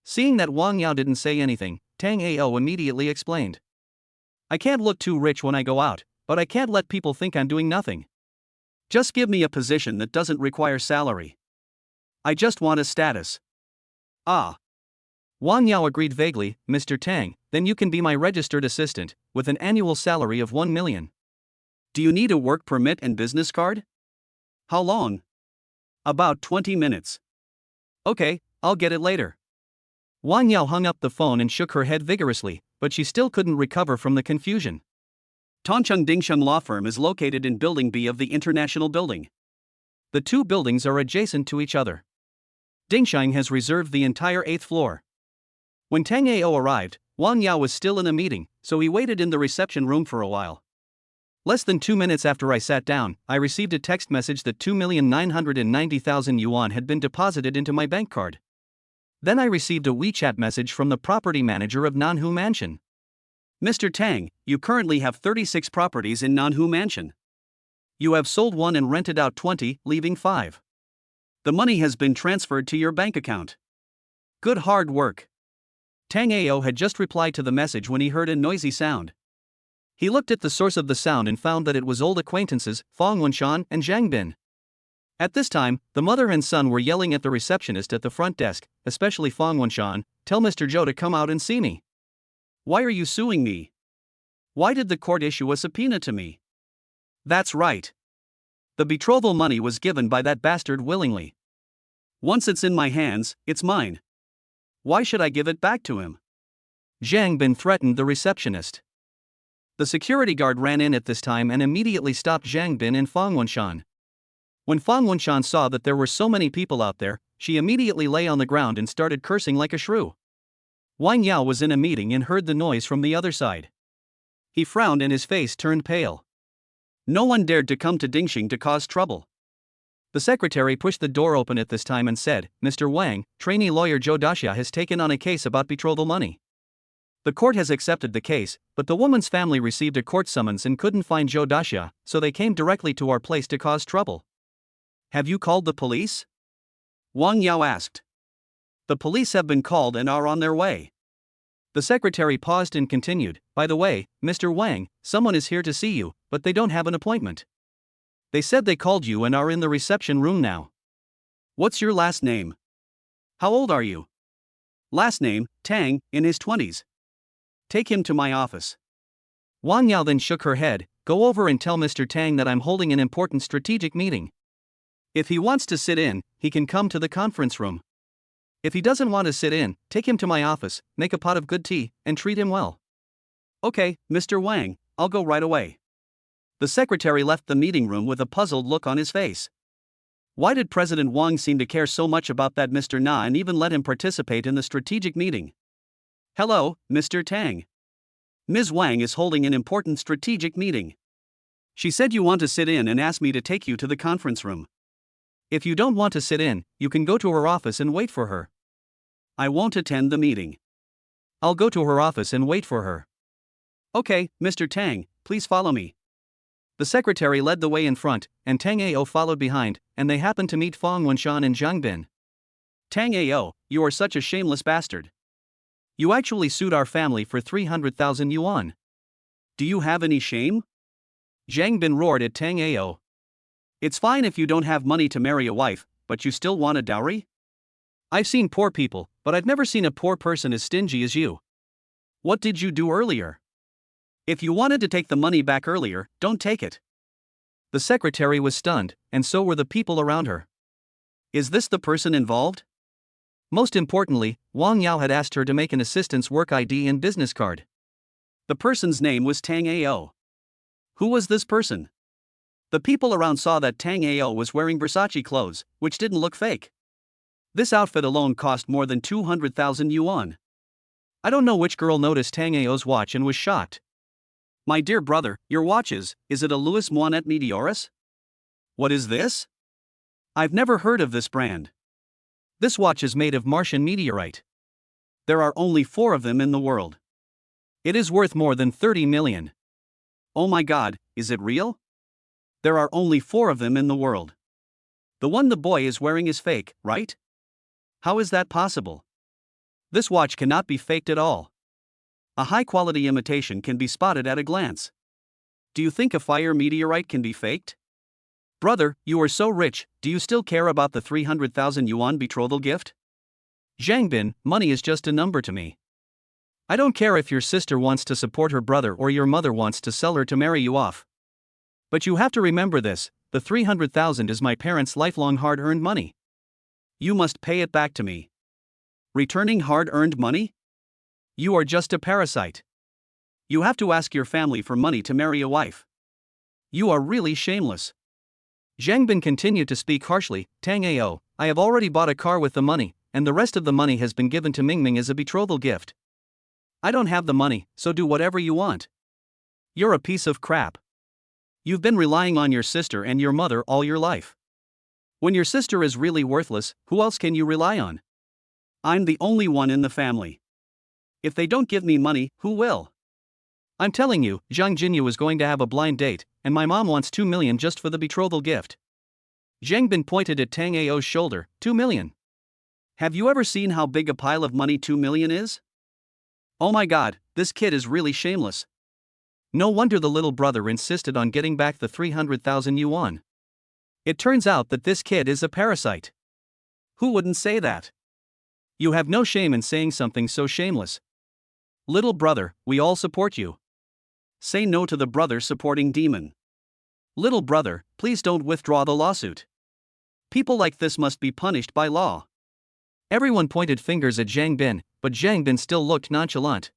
Seeing that Wang Yao didn't say anything, Tang Ao immediately explained. I can't look too rich when I go out, but I can't let people think I'm doing nothing. Just give me a position that doesn't require salary. I just want a status. Ah. Wang Yao agreed vaguely. Mr. Tang, then you can be my registered assistant, with an annual salary of 1 million. Do you need a work permit and business card? How long? About 20 minutes. Okay, I'll get it later.
Wang Yao hung up the phone and shook her head vigorously, but she still couldn't recover from the confusion.
Tongcheng Dingsheng Law Firm is located in Building B of the International Building.
The two buildings are adjacent to each other. Dingsheng has reserved the entire 8th floor. When Tango arrived, Wang Yao was still in a meeting, so he waited in the reception room for a while. Less than 2 minutes after I sat down, I received a text message that 2,990,000 yuan had been deposited into my bank card. Then I received a WeChat message from the property manager of Nanhu Mansion.
Mr. Tang, you currently have 36 properties in Nanhu Mansion. You have sold 1 and rented out 20, leaving 5. The money has been transferred to your bank account. Good hard work. Tang Ao had just replied to the message when he heard a noisy sound. He looked at the source of the sound and found that it was old acquaintances, Fong Wenshan and Zhang Bin. At this time, the mother and son were yelling at the receptionist at the front desk, especially Fong Wenshan, "Tell Mr. Zhou to come out and see me." "Why are you suing me? Why did the court issue a subpoena to me?" "That's right. The betrothal money was given by that bastard willingly. Once it's in my hands, it's mine. Why should I give it back to him?"
Zhang Bin threatened the receptionist.
The security guard ran in at this time and immediately stopped Zhang Bin and Fong Wenshan. When Fong Wenshan saw that there were so many people out there, she immediately lay on the ground and started cursing like a shrew. Wang Yao was in a meeting and heard the noise from the other side. He frowned and his face turned pale. No one dared to come to Dingxing to cause trouble. The secretary pushed the door open at this time and said, "Mr. Wang, trainee lawyer Zhou Daxia has taken on a case about betrothal money. The court has accepted the case, but the woman's family received a court summons and couldn't find Zhou Daxia, so they came directly to our place to cause trouble." "Have you called the police?" Wang Yao asked. "The police have been called and are on their way." The secretary paused and continued, "By the way, Mr. Wang, someone is here to see you, but they don't have an appointment. They said they called you and are in the reception room now." "What's your last name? How old are you?" "Last name, Tang, in his 20s. Take him to my office."
Wang Yao then shook her head, "Go over and tell Mr. Tang that I'm holding an important strategic meeting. If he wants to sit in, he can come to the conference room. If he doesn't want to sit in, take him to my office, make a pot of good tea, and treat him well."
"Okay, Mr. Wang, I'll go right away." The secretary left the meeting room with a puzzled look on his face. Why did President Wang seem to care so much about that Mr. Na and even let him participate in the strategic meeting? "Hello, Mr. Tang. Ms. Wang is holding an important strategic meeting. She said you want to sit in and asked me to take you to the conference room.
If you don't want to sit in, you can go to her office and wait for her."
"I won't attend the meeting."
"I'll go to her office and wait for her."
"Okay, Mr. Tang, please follow me."
The secretary led the way in front, and Tang Ao followed behind, and they happened to meet Fong Wenshan and Zhang Bin.
"Tang Ao, you are such a shameless bastard. You actually sued our family for 300,000 yuan. Do you have any shame?"
Zhang Bin roared at Tang Ao.
"It's fine if you don't have money to marry a wife, but you still want a dowry?
I've seen poor people, but I've never seen a poor person as stingy as you.
What did you do earlier? If you wanted to take the money back earlier, don't take it."
The secretary was stunned, and so were the people around her.
Is this the person involved?
Most importantly, Wang Yao had asked her to make an assistant's work ID and business card.
The person's name was Tang Ao. Who was this person? The people around saw that Tang Ao was wearing Versace clothes, which didn't look fake. This outfit alone cost more than 200,000 yuan.
I don't know which girl noticed Tang Ao's watch and was shocked.
"My dear brother, your watch is it a Louis Moinet Meteoris? What is this? I've never heard of this brand."
This watch is made of Martian meteorite.
There are only 4 of them in the world.
It is worth more than 30 million.
Oh my god, is it real? There are only 4 of them in the world. The one the boy is wearing is fake, right? How is that possible? This watch cannot be faked at all. A high-quality imitation can be spotted at a glance. Do you think a fire meteorite can be faked? Brother, you are so rich, do you still care about the 300,000 yuan betrothal gift?
Zhang Bin, money is just a number to me. I don't care if your sister wants to support her brother or your mother wants to sell her to marry you off. But you have to remember this, the 300,000 is my parents' lifelong hard-earned money.
You must pay it back to me. Returning hard-earned money? You are just a parasite. You have to ask your family for money to marry a wife. You are really shameless.
Zhang Bin continued to speak harshly. Tango, I have already bought a car with the money, and the rest of the money has been given to Mingming as a betrothal gift.
I don't have the money, so do whatever you want. You're a piece of crap. You've been relying on your sister and your mother all your life. When your sister is really worthless, who else can you rely on? I'm the only one in the family. If they don't give me money, who will?
I'm telling you, Zhang Jinyu is going to have a blind date, and my mom wants 2 million just for the betrothal gift.
Zhang Bin pointed at Tang Ao's shoulder. 2 million. Have you ever seen how big a pile of money 2 million is? Oh my god, this kid is really shameless.
No wonder the little brother insisted on getting back the 300,000 yuan. It turns out that this kid is a parasite.
Who wouldn't say that?
You have no shame in saying something so shameless.
Little brother, we all support you. Say no to the brother supporting demon. Little brother, please don't withdraw the lawsuit. People like this must be punished by law.
Everyone pointed fingers at Zhang Bin, but Zhang Bin still looked nonchalant.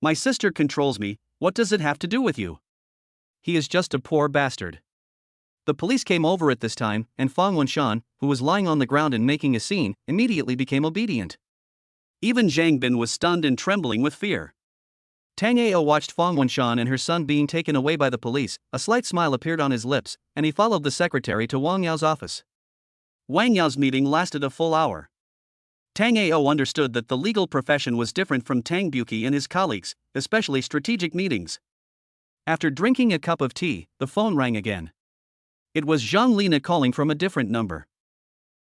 My sister controls me, what does it have to do with you?
He is just a poor bastard. The police came over at this time, and Fang Wenshan, who was lying on the ground and making a scene, immediately became obedient.
Even Zhang Bin was stunned and trembling with fear.
Tang Ao watched Fang Wenshan and her son being taken away by the police. A slight smile appeared on his lips, and he followed the secretary to Wang Yao's office.
Wang Yao's meeting lasted a full hour. Tang Ao understood that the legal profession was different from Tang Buki and his colleagues, especially strategic meetings. After drinking a cup of tea, the phone rang again. It was Zhang Lina calling from a different number.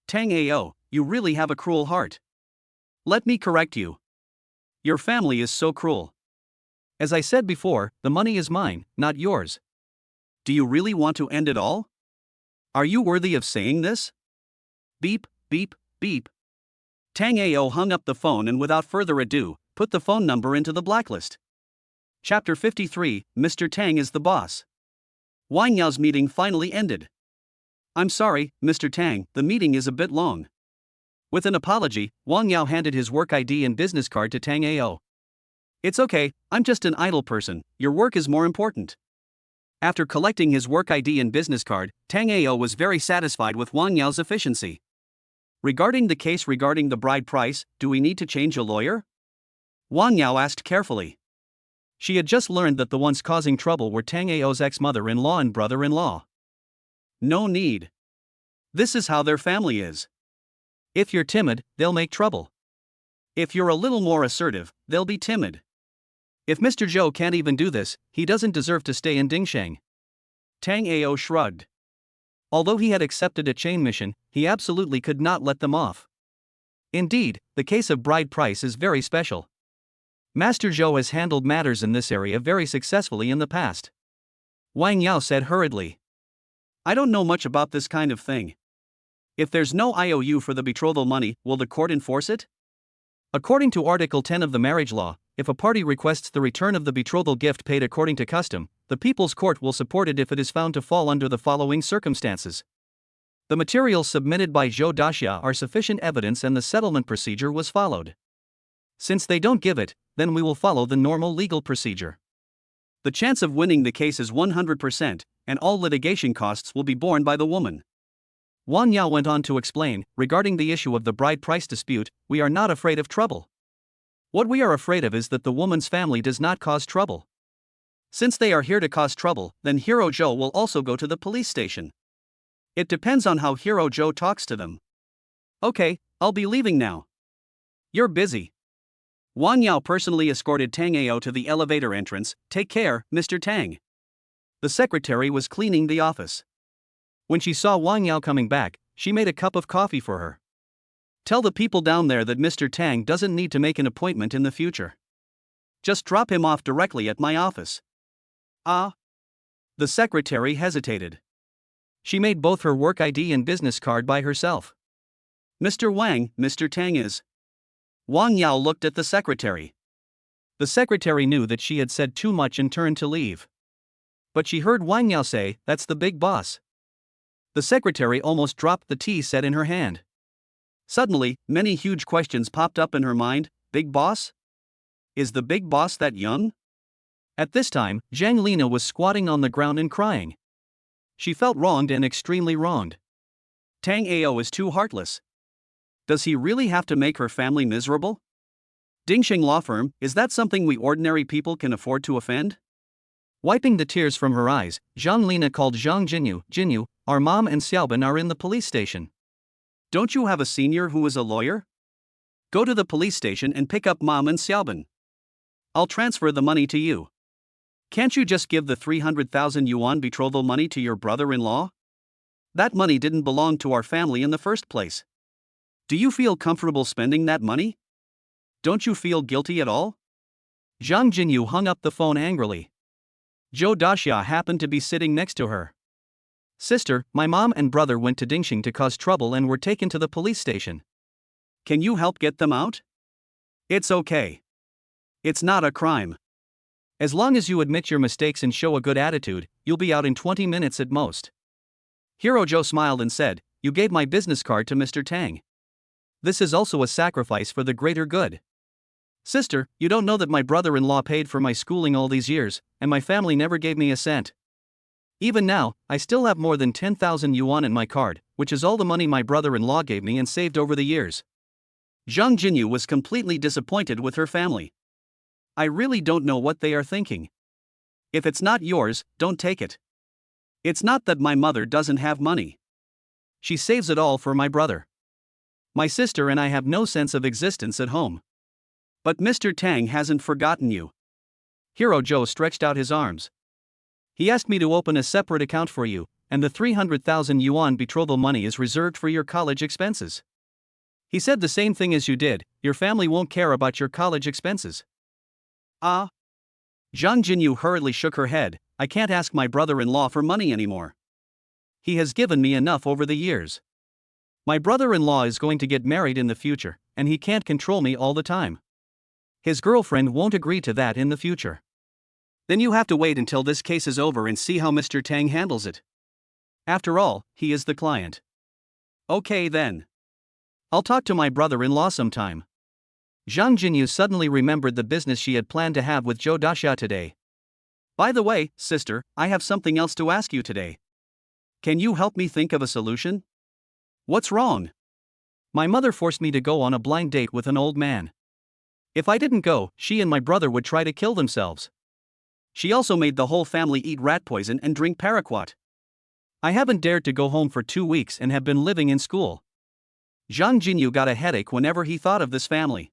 Tang Ao, you really have a cruel heart. Let me correct you. Your family is so cruel.
As I said before, the money is mine, not yours.
Do you really want to end it all? Are you worthy of saying this? Beep, beep, beep. Tang Ao hung up the phone and without further ado, put the phone number into the blacklist. Chapter 53, Mr. Tang is the boss. Wang Yao's meeting finally ended. I'm sorry, Mr. Tang, the meeting is a bit long. With an apology, Wang Yao handed his work ID and business card to Tang Ao. It's okay, I'm just an idle person, your work is more important. After collecting his work ID and business card, Tang Ao was very satisfied with Wang Yao's efficiency. Regarding the case regarding the bride price, do we need to change a lawyer? Wang Yao asked carefully. She had just learned that the ones causing trouble were Tang Ao's ex-mother-in-law and brother-in-law. No need. This is how their family is. If you're timid, they'll make trouble. If you're a little more assertive, they'll be timid. If Mr. Zhou can't even do this, he doesn't deserve to stay in Dingsheng. Tang Ao shrugged. Although he had accepted a chain mission, he absolutely could not let them off. Indeed, the case of bride price is very special. Master Zhou has handled matters in this area very successfully in the past. Wang Yao said hurriedly. I don't know much about this kind of thing. If there's no IOU for the betrothal money, will the court enforce it? According to Article 10 of the marriage law, if a party requests the return of the betrothal gift paid according to custom, the People's Court will support it if it is found to fall under the following circumstances. The materials submitted by Zhou Daxia are sufficient evidence and the settlement procedure was followed. Since they don't give it, then we will follow the normal legal procedure. The chance of winning the case is 100%, and all litigation costs will be borne by the woman. Wang Yao went on to explain, regarding the issue of the bride price dispute, we are not afraid of trouble. What we are afraid of is that the woman's family does not cause trouble. Since they are here to cause trouble, then Hero Zhou will also go to the police station. It depends on how Hero Zhou talks to them. Okay, I'll be leaving now. You're busy. Wang Yao personally escorted Tang Ao to the elevator entrance. Take care, Mr. Tang. The secretary was cleaning the office. When she saw Wang Yao coming back, she made a cup of coffee for her. Tell the people down there that Mr. Tang doesn't need to make an appointment in the future. Just drop him off directly at my office. Ah? The secretary hesitated. She made both her work ID and business card by herself. Mr. Wang, Mr. Tang is. Wang Yao looked at the secretary. The secretary knew that she had said too much and turned to leave. But she heard Wang Yao say, that's the big boss. The secretary almost dropped the tea set in her hand. Suddenly, many huge questions popped up in her mind. Big boss? Is the big boss that young?
At this time, Zhang Lina was squatting on the ground and crying. She felt wronged and extremely wronged.
Tang Ao is too heartless. Does he really have to make her family miserable? Dingxing Law Firm, is that something we ordinary people can afford to offend?
Wiping the tears from her eyes, Zhang Lina called Zhang Jinyu. Jinyu, our mom and Xiaoban are in the police station.
Don't you have a senior who is a lawyer? Go to the police station and pick up Mom and Xiaoban. I'll transfer the money to you. Can't you just give the 300,000 yuan betrothal money to your brother-in-law? That money didn't belong to our family in the first place. Do you feel comfortable spending that money? Don't you feel guilty at all?
Zhang Jinyu hung up the phone angrily. Zhou Daxia happened to be sitting next to her. Sister, my mom and brother went to Dingxing to cause trouble and were taken to the police station.
Can you help get them out? It's okay. It's not a crime.
As long as you admit your mistakes and show a good attitude, you'll be out in 20 minutes at most.
Hero Joe smiled and said, You gave my business card to Mr. Tang.
This is also a sacrifice for the greater good.
Sister, you don't know that my brother-in-law paid for my schooling all these years, and my family never gave me a cent.
Even now, I still have more than 10,000 yuan in my card, which is all the money my brother-in-law gave me and saved over the years.
Zhang Jinyu was completely disappointed with her family. I really don't know what they are thinking. If it's not yours, don't take it. It's not that my mother doesn't have money. She saves it all for my brother. My sister and I have no sense of existence at home. But Mr. Tang hasn't forgotten you.
Hero Joe stretched out his arms. He asked me to open a separate account for you, and the 300,000 yuan betrothal money is reserved for your college expenses. He said the same thing as you did, your family won't care about your college expenses.
Ah. Zhang Jinyu hurriedly shook her head. I can't ask my brother-in-law for money anymore. He has given me enough over the years. My brother-in-law is going to get married in the future, and he can't control me all the time. His girlfriend won't agree to that in the future. Then you have to wait until this case is over and see how Mr. Tang handles it. After all, he is the client. Okay then. I'll talk to my brother-in-law sometime.
Zhang Jinyu suddenly remembered the business she had planned to have with Zhou Daxia today.
By the way, sister, I have something else to ask you today. Can you help me think of a solution? What's wrong?
My mother forced me to go on a blind date with an old man. If I didn't go, she and my brother would try to kill themselves.
She also made the whole family eat rat poison and drink paraquat.
I haven't dared to go home for 2 weeks and have been living in school.
Zhang Jinyu got a headache whenever he thought of this family.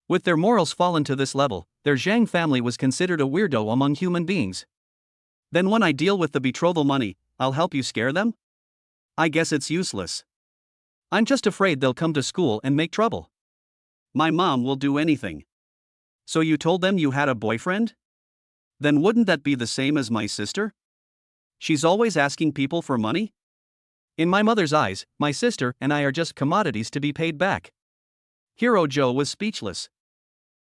With their morals fallen to this level, their Zhang family was considered a weirdo among human beings.
Then when I deal with the betrothal money, I'll help you scare them? I guess it's useless.
I'm just afraid they'll come to school and make trouble.
My mom will do anything. So you told them you had a boyfriend? Then wouldn't that be the same as my sister? She's always asking people for money?
In my mother's eyes, my sister and I are just commodities to be paid back.
Hero Joe was speechless.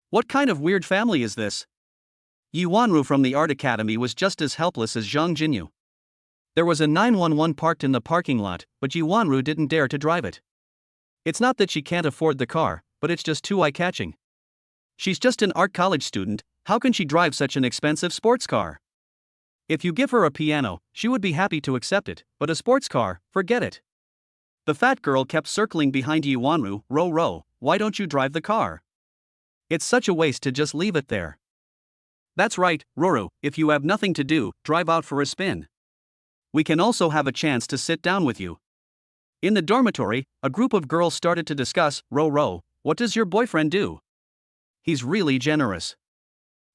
What kind of weird family is this? Yuanru from the art academy was just as helpless as Zhang Jinyu.
There was a 911 parked in the parking lot, but Yuanru didn't dare to drive it. It's not that she can't afford the car, but it's just too eye-catching.
She's just an art college student, how can she drive such an expensive sports car? If you give her a piano, she would be happy to accept it, but a sports car, forget it. The fat girl kept circling behind Yuanru. Ro, why don't you drive the car? It's such a waste to just leave it there. That's right, Roro, if you have nothing to do, drive out for a spin. We can also have a chance to sit down with you. In the dormitory, a group of girls started to discuss. Ro, what does your boyfriend do? He's really generous.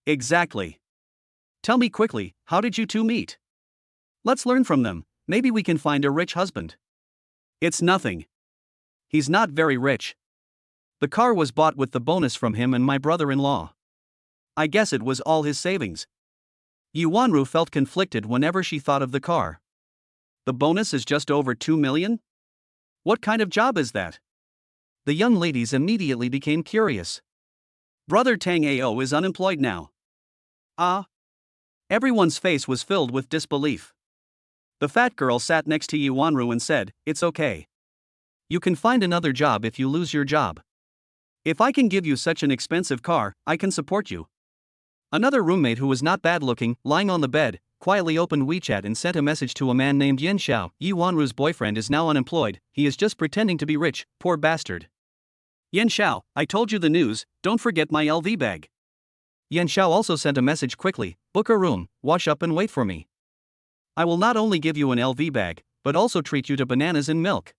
Exactly. Tell me quickly, how did you two meet? Let's learn from them, maybe we can find a rich husband. It's nothing. He's not very rich. The car was bought with the bonus from him and my brother-in-law. I guess it was all his savings. Yuanru felt conflicted whenever she thought of the car. The bonus is just over 2 million? What kind of job is that?
The young ladies immediately became curious.
Brother Tang Ao is unemployed now. Ah. Everyone's face was filled with disbelief. The fat girl sat next to Yuanru and said, It's okay.
You can find another job if you lose your job.
If I can give you such an expensive car, I can support you.
Another roommate who was not bad looking, lying on the bed, quietly opened WeChat and sent a message to a man named Yen Xiao. Yi Wanru's boyfriend is now unemployed, he is just pretending to be rich, poor bastard.
Yen Xiao, I told you the news, don't forget my LV bag.
Yen Xiao also sent a message quickly, book a room, wash up and wait for me.
I will not only give you an LV bag, but also treat you to bananas and milk.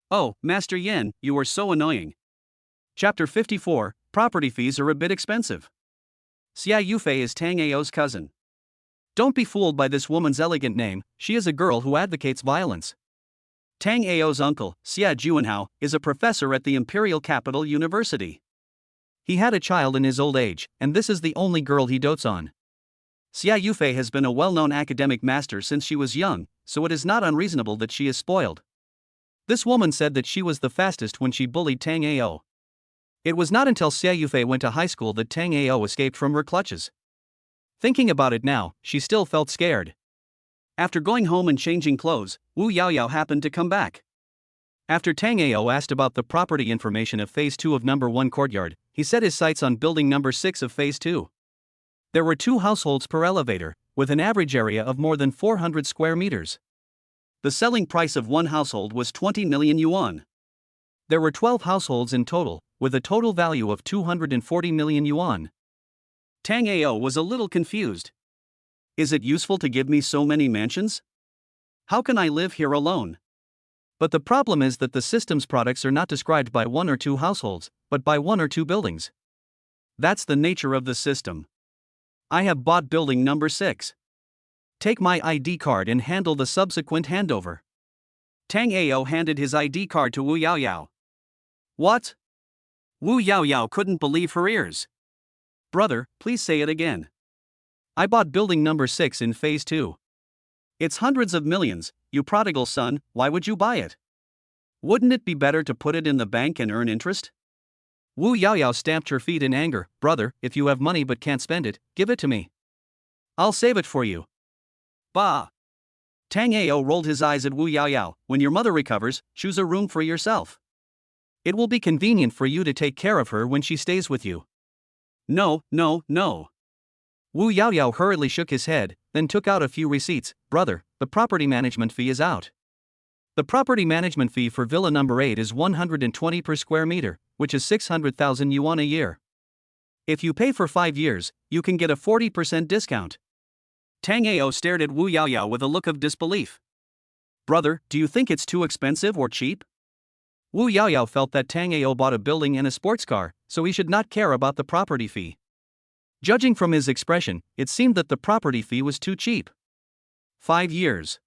Oh, Master Yen, you are so annoying. Chapter 54, Property fees are a bit expensive. Xia Yufei is Tang Ao's cousin.
Don't be fooled by this woman's elegant name, she is a girl who advocates violence.
Tang Ao's uncle, Xia Juanhao, is a professor at the Imperial Capital University.
He had a child in his old age, and this is the only girl he dotes on.
Xia Yufei has been a well-known academic master since she was young, so it is not unreasonable that she is spoiled.
This woman said that she was the fastest when she bullied Tang Ao. It was not until Xia Yufei went to high school that Tang Ao escaped from her clutches. Thinking about it now, she still felt scared.
After going home and changing clothes, Wu Yaoyao happened to come back.
After Tang Ao asked about the property information of Phase 2 of Number 1 Courtyard, he set his sights on building Number 6 of Phase 2. There were 2 households per elevator, with an average area of more than 400 square meters.
The selling price of one household was 20 million yuan.
There were 12 households in total, with a total value of 240 million yuan.
Tang Ao was a little confused. Is it useful to give me so many mansions? How can I live here alone?
But the problem is that the system's products are not described by 1 or 2 households, but by 1 or 2 buildings.
That's the nature of the system. I have bought building number 6.
Take my ID card and handle the subsequent handover.
Tang Ao handed his ID card to Wu Yaoyao. What? Wu Yaoyao couldn't believe her ears. Brother, please say it again.
I bought building number 6 in Phase 2.
It's hundreds of millions, you prodigal son, why would you buy it? Wouldn't it be better to put it in the bank and earn interest?
Wu Yaoyao stamped her feet in anger. Brother, if you have money but can't spend it, give it to me. I'll save it for you.
Bah! Tang Ao rolled his eyes at Wu Yaoyao. When your mother recovers, choose a room for yourself.
It will be convenient for you to take care of her when she stays with you.
No, no, no.
Wu Yaoyao hurriedly shook his head, then took out a few receipts. Brother, the property management fee is out. The property management fee for Villa number 8 is 120 per square meter, which is 600,000 yuan a year. If you pay for 5 years, you can get a 40% discount.
Tang Ao stared at Wu Yaoyao with a look of disbelief. Brother, do you think it's too expensive or cheap?
Wu Yaoyao felt that Tang Ao bought a building and a sports car, so he should not care about the property fee. Judging from his expression, it seemed that the property fee was too cheap.
5 years.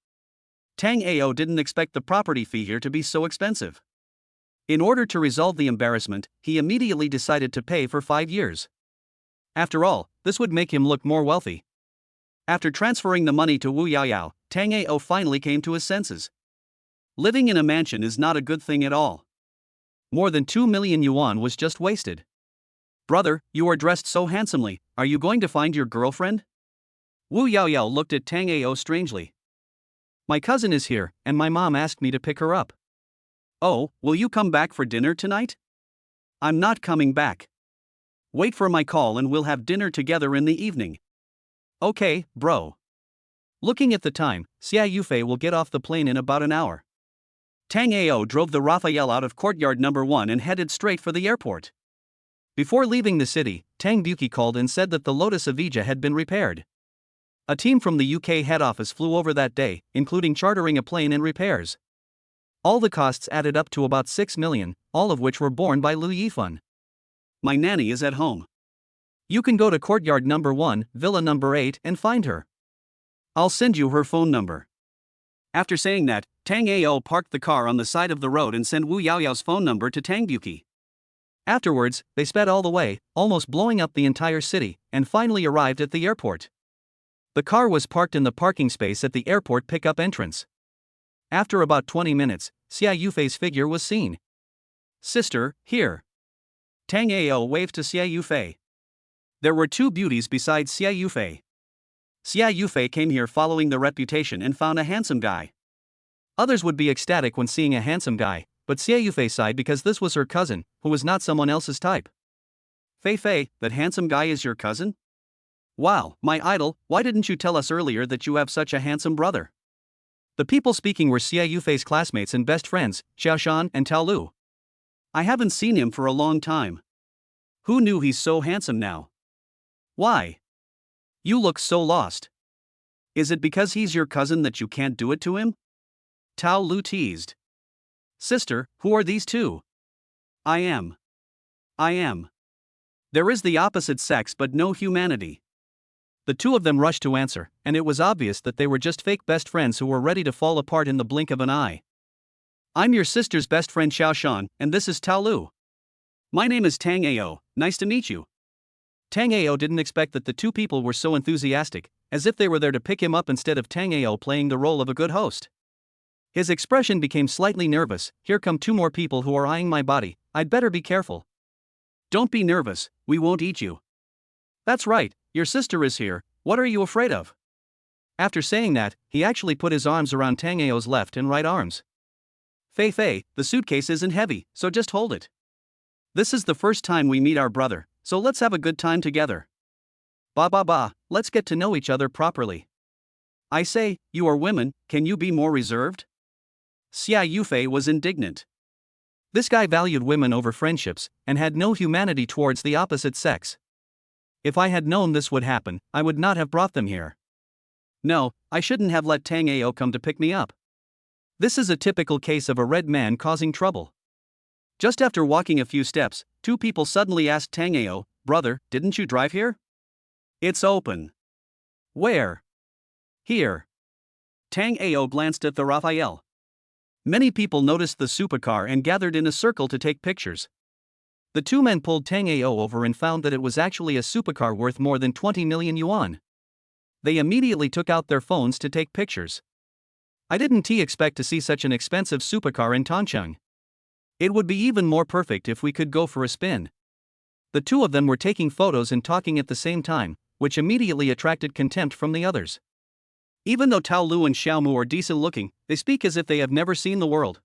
Tang Ao didn't expect the property fee here to be so expensive. In order to resolve the embarrassment, he immediately decided to pay for 5 years. After all, this would make him look more wealthy. After transferring the money to Wu Yaoyao, Tang Ao finally came to his senses. Living in a mansion is not a good thing at all. More than 2 million yuan was just wasted. Brother, you are dressed so handsomely, are you going to find your girlfriend? Wu Yaoyao looked at Tang Ao strangely.
My cousin is here, and my mom asked me to pick her up.
Oh, will you come back for dinner tonight? I'm not coming back. Wait for my call and we'll have dinner together in the evening. Okay, bro.
Looking at the time, Xia Yufei will get off the plane in about an hour.
Tang Ao drove the Raphael out of courtyard number 1 and headed straight for the airport.
Before leaving the city, Tang Buki called and said that the Lotus Avija had been repaired. A team from the UK head office flew over that day, including chartering a plane and repairs. All the costs added up to about 6 million, all of which were borne by Lu Yifan.
My nanny is at home.
You can go to courtyard number 1, villa number 8 and find her.
I'll send you her phone number. After saying that, Tang Ao parked the car on the side of the road and sent Wu Yaoyao's phone number to Tang Buki.
Afterwards, they sped all the way, almost blowing up the entire city, and finally arrived at the airport. The car was parked in the parking space at the airport pickup entrance. After about 20 minutes, Xia Yufei's figure was seen.
Sister, here. Tang Ao waved to Xia Yufei. There were 2 beauties besides Xia Yufei. Xia Yufei came here following the reputation and found a handsome guy.
Others would be ecstatic when seeing a handsome guy, But Xia Yufei sighed because this was her cousin, who was not someone else's type.
Fei, that handsome guy is your cousin? Wow, my idol, why didn't you tell us earlier that you have such a handsome brother?
The people speaking were Xia Yufei's classmates and best friends, Xiaoshan and Tao Lu.
I haven't seen him for a long time. Who knew he's so handsome now? Why? You look so lost. Is it because he's your cousin that you can't do it to him? Tao Lu teased. Sister, who are these two? I am. There is the opposite sex but no humanity.
The two of them rushed to answer, and it was obvious that they were just fake best friends who were ready to fall apart in the blink of an eye.
I'm your sister's best friend Xiaoshan, and this is Tao Lu. My name is Tango, nice to meet you.
Tango didn't expect that the two people were so enthusiastic, as if they were there to pick him up instead of Tango playing the role of a good host. His expression became slightly nervous. Here come two more people who are eyeing my body, I'd better be careful.
Don't be nervous, we won't eat you.
That's right, your sister is here, what are you afraid of? After saying that, he actually put his arms around Tango's left and right arms.
Fei, the suitcase isn't heavy, so just hold it. This is the first time we meet our brother, so let's have a good time together.
Let's get to know each other properly.
I say, you are women, can you be more reserved? Xia Yufei was indignant.
This guy valued women over friendships, and had no humanity towards the opposite sex. If I had known this would happen, I would not have brought them here.
No, I shouldn't have let Tango come to pick me up.
This is a typical case of a red man causing trouble.
Just after walking a few steps, two people suddenly asked Tango, brother, didn't you drive here? It's open.
Where?
Here. Tango glanced at the Raphael. Many people noticed the supercar and gathered in a circle to take pictures.
The two men pulled Tango over and found that it was actually a supercar worth more than 20 million yuan. They immediately took out their phones to take pictures. I didn't expect to see such an expensive supercar in Tongcheng. It would be even more perfect if we could go for a spin. The two of them were taking photos and talking at the same time, which immediately attracted contempt from the others.
Even though Tao Lu and Xiaomu are decent looking, they speak as if they have never seen the world.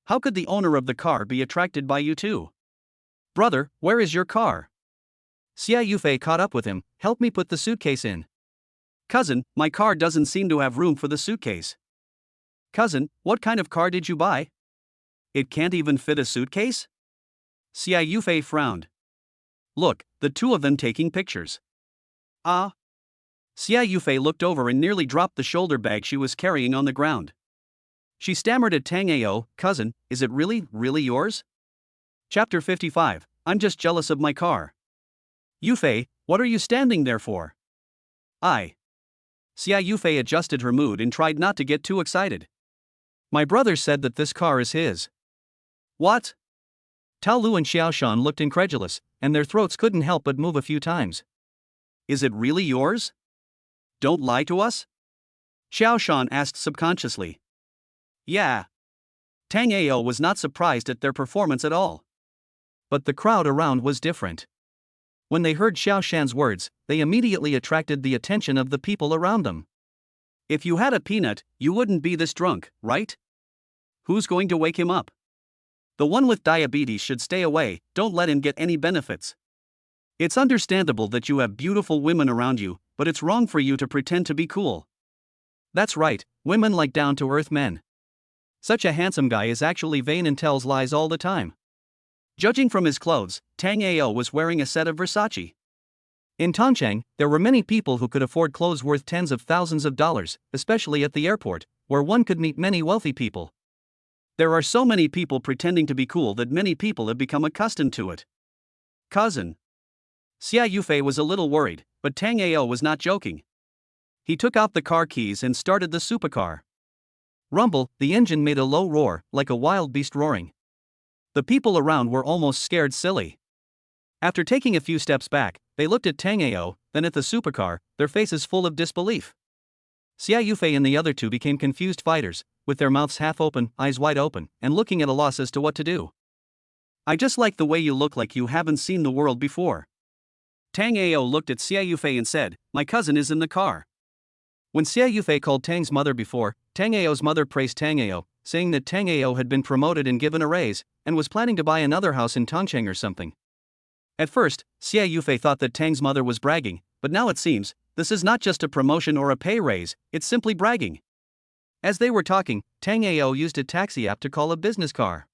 How could the owner of the car be attracted by you two?
Brother, where is your car? Xia Yufei caught up with him, help me put the suitcase in.
Cousin, my car doesn't seem to have room for the suitcase. Cousin, what kind of car did you buy? It can't even fit a suitcase? Xia Yufei frowned. Look, the two of them taking pictures. Ah. Xia Yufei looked over and nearly dropped the shoulder bag she was carrying on the ground. She stammered at Tango, cousin, is it really yours? Chapter 55, I'm just jealous of my car. Yufei, what are you standing there for? Xia Yufei adjusted her mood and tried not to get too excited.
My brother said that this car is his.
What?
Tao Lu and Xiaoshan looked incredulous, and their throats couldn't help but move a few times.
Is it really yours? Don't lie to us? Xiaoshan asked subconsciously. Yeah. Tango was not surprised at their performance at all.
But the crowd around was different. When they heard Xiaoshan's words, they immediately attracted the attention of the people around them.
If you had a peanut, you wouldn't be this drunk, right? Who's going to wake him up? The one with diabetes should stay away, don't let him get any benefits. It's understandable that you have beautiful women around you, but it's wrong for you to pretend to be cool.
That's right, women like down-to-earth men. Such a handsome guy is actually vain and tells lies all the time.
Judging from his clothes, Tango was wearing a set of Versace.
In Tongcheng, there were many people who could afford clothes worth tens of thousands of dollars, especially at the airport, where one could meet many wealthy people.
There are so many people pretending to be cool that many people have become accustomed to it. Cousin. Xia Yufei was a little worried, but Tango was not joking. He took out the car keys and started the supercar.
Rumble, the engine made a low roar, like a wild beast roaring. The people around were almost scared silly. After taking a few steps back, they looked at Tango, then at the supercar, their faces full of disbelief. Xia Yufei and the other two became confused fighters, with their mouths half open, eyes wide open, and looking at a loss as to what to do.
I just like the way you look like you haven't seen the world before. Tango looked at Xia Yufei and said, my cousin is in the car.
When Xia Yufei called Tang's mother before, Tango's mother praised Tango, saying that Tang Ao had been promoted and given a raise, and was planning to buy another house in Tongcheng or something. At first, Xia Yufei thought that Tang's mother was bragging, but now it seems, this is not just a promotion or a pay raise, it's simply bragging. As they were talking, Tang Ao used a taxi app to call a business car.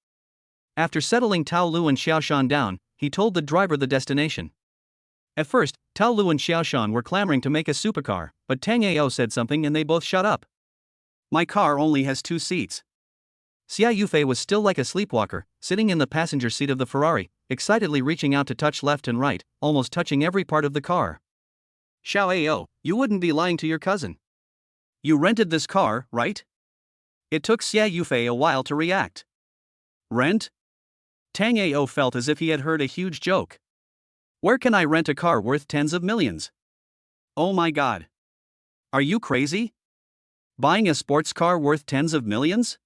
After settling Tao Lu and Xiaoshan down, he told the driver the destination. At first, Tao Lu and Xiaoshan were clamoring to make a supercar, but Tang Ao said something and they both shut up.
My car only has 2 seats.
Xia Yufei was still like a sleepwalker, sitting in the passenger seat of the Ferrari, excitedly reaching out to touch left and right, almost touching every part of the car.
Xiao Ao, you wouldn't be lying to your cousin. You rented this car, right? It took Xia Yufei a while to react. Rent? Tang Ao felt as if he had heard a huge joke. Where can I rent a car worth tens of millions? Oh my god. Are you crazy? Buying a sports car worth tens of millions?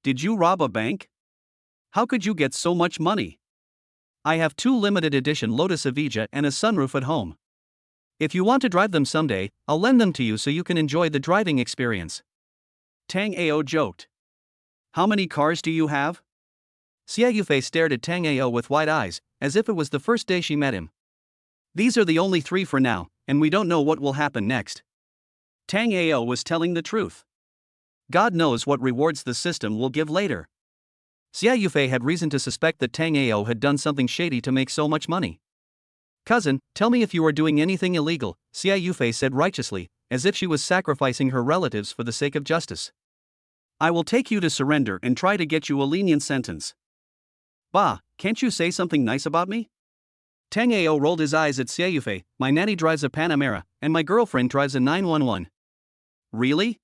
Did you rob a bank? How could you get so much money? I have 2 limited edition Lotus Evija and a sunroof at home. If you want to drive them someday, I'll lend them to you so you can enjoy the driving experience. Tang Ao joked. How many cars do you have?
Xia Yufei stared at Tang Ao with wide eyes, as if it was the first day she met him.
These are the only 3 for now, and we don't know what will happen next. Tang Ao was telling the truth. God knows what rewards the system will give later.
Xia Yufei had reason to suspect that Tang Ao had done something shady to make so much money. Cousin, tell me if you are doing anything illegal, Xia Yufei said righteously, as if she was sacrificing her relatives for the sake of justice.
I will take you to surrender and try to get you a lenient sentence. Bah, can't you say something nice about me?
Tang Ao rolled his eyes at Xia Yufei. My nanny drives a Panamera, and my girlfriend drives a 911.
Really?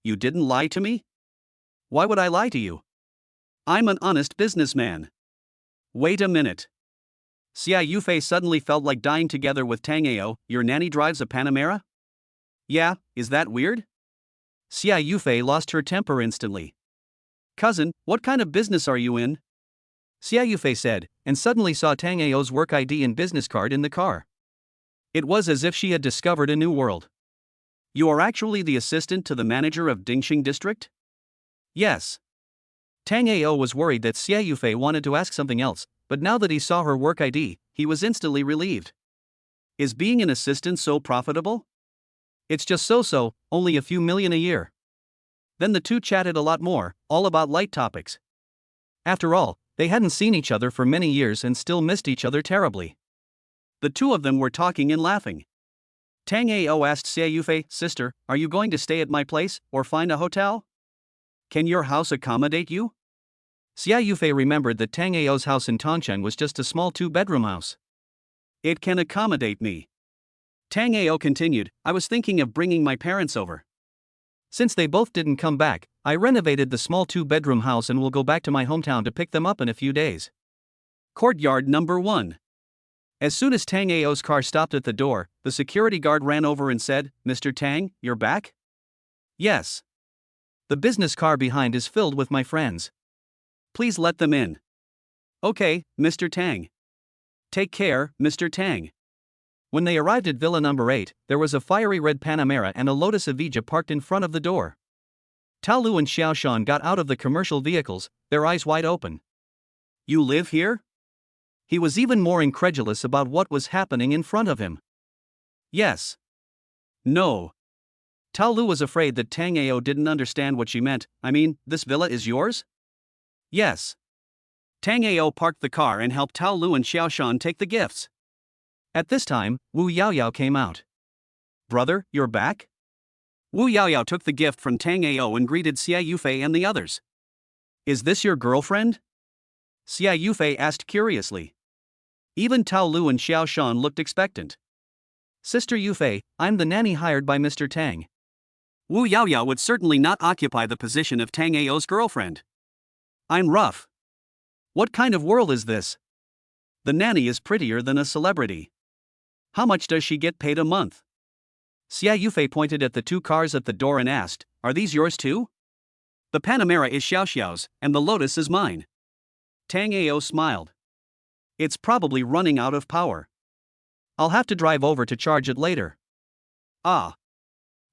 You didn't lie to me? Why would I lie to you? I'm an honest businessman. Wait a minute. Xia Yufei suddenly felt like dying together with Tang Ao. Your nanny drives a Panamera? Yeah, is that weird?
Xia Yufei lost her temper instantly.
Cousin, what kind of business are you in?
Xia Yufei said, and suddenly saw Tang Ao's work ID and business card in the car. It was as if she had discovered a new world.
You are actually the assistant to the manager of Dingxing District?
Yes. Tang Ao was worried that Xia Yufei wanted to ask something else, but now that he saw her work ID, he was instantly relieved.
Is being an assistant so profitable?
It's just so, only a few million a year.
Then the two chatted a lot more, all about light topics.
After all, they hadn't seen each other for many years and still missed each other terribly.
The 2 of them were talking and laughing. Tang Ao asked Xia Yufei, Sister, are you going to stay at my place, or find a hotel? Can your house accommodate you?
Xia Yufei remembered that Tang Ao's house in Tongcheng was just a small 2-bedroom house.
It can accommodate me. Tang Ao continued, I was thinking of bringing my parents over.
Since they both didn't come back, I renovated the small 2-bedroom house and will go back to my hometown to pick them up in a few days.
Courtyard number 1. As soon as Tang Ao's car stopped at the door, the security guard ran over and said, Mr. Tang, you're back?
Yes. The business car behind is filled with my friends.
Please let them in. Okay, Mr. Tang. Take care, Mr. Tang.
When they arrived at Villa number 8, there was a fiery red Panamera and a Lotus Evija parked in front of the door. Tao Lu and Xiaoshan got out of the commercial vehicles, their eyes wide open.
You live here?
He was even more incredulous about what was happening in front of him.
Yes. No.
Tao Lu was afraid that Tang Ao didn't understand what she meant. I mean, this villa is yours?
Yes. Tang Ao parked the car and helped Tao Lu and Xiaoshan take the gifts.
At this time, Wu Yaoyao came out.
Brother, you're back? Wu Yaoyao took the gift from Tang Ao and greeted Xia Yufei and the others. Is this your girlfriend? Xia Yufei asked curiously. Even Tao Lu and Xiaoshan looked expectant.
Sister Yufei, I'm the nanny hired by Mr. Tang.
Wu Yaoyao would certainly not occupy the position of Tang Ao's girlfriend. I'm rough. What kind of world is this? The nanny is prettier than a celebrity. How much does she get paid a month?
Xia Yufei pointed at the 2 cars at the door and asked, Are these yours too?
The Panamera is Xiaoxiao's, and the Lotus is mine. Tang Ao smiled. It's probably running out of power.
I'll have to drive over to charge it later.
Ah.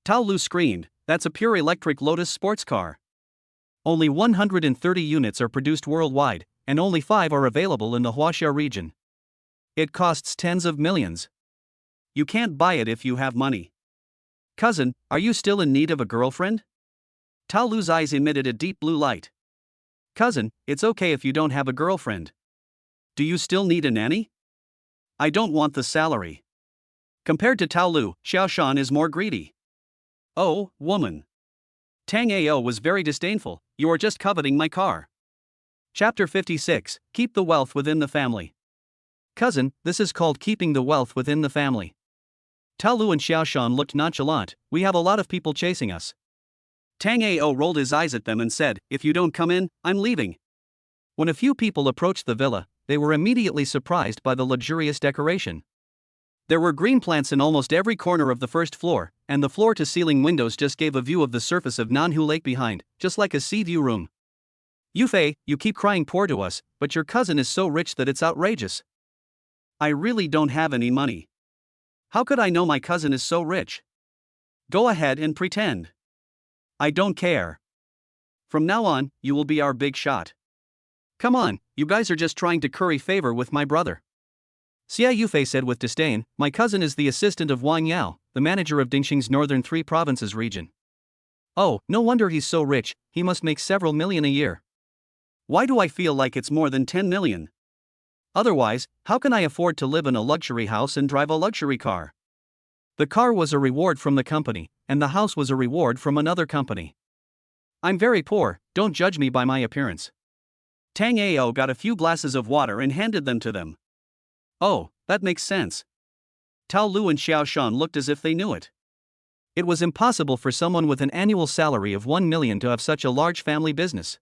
Tao Lu screamed, that's a pure electric Lotus sports car.
Only 130 units are produced worldwide, and only 5 are available in the Huaxia region. It costs tens of millions.
You can't buy it if you have money.
Cousin, are you still in need of a girlfriend?
Tao Lu's eyes emitted a deep blue light.
Cousin, it's okay if you don't have a girlfriend.
Do you still need a nanny? I don't want the salary. Compared to Tao Lu, Xiaoshan is more greedy. Oh, woman. Tang Ao was very disdainful. You are just coveting my car.
Chapter 56, Keep the Wealth Within the Family. Cousin, this is called keeping the wealth within the family. Tao Lu and Xiaoshan looked nonchalant. We have a lot of people chasing us.
Tang Ao rolled his eyes at them and said, if you don't come in, I'm leaving.
When a few people approached the villa, they were immediately surprised by the luxurious decoration. There were green plants in almost every corner of the first floor, and the floor-to-ceiling windows just gave a view of the surface of Nanhu Lake behind, just like a sea view room. Yufei, you keep crying poor to us, but your cousin is so rich that it's outrageous.
I really don't have any money. How could I know my cousin is so rich? Go ahead and pretend. I don't care. From now on, you will be our big shot.
Come on, you guys are just trying to curry favor with my brother. Xia Yufei said with disdain, my cousin is the assistant of Wang Yao, the manager of Dingxing's northern 3 provinces region. Oh, no wonder he's so rich, he must make several million a year.
Why do I feel like it's more than 10 million?
Otherwise, how can I afford to live in a luxury house and drive a luxury car? The car was a reward from the company, and the house was a reward from another company. I'm very poor, don't judge me by my appearance.
Tang Ao got a few glasses of water and handed them to them. Oh, that makes sense. Tao Lu and Xiaoshan looked as if they knew it.
It was impossible for someone with an annual salary of 1 million to have such a large family business.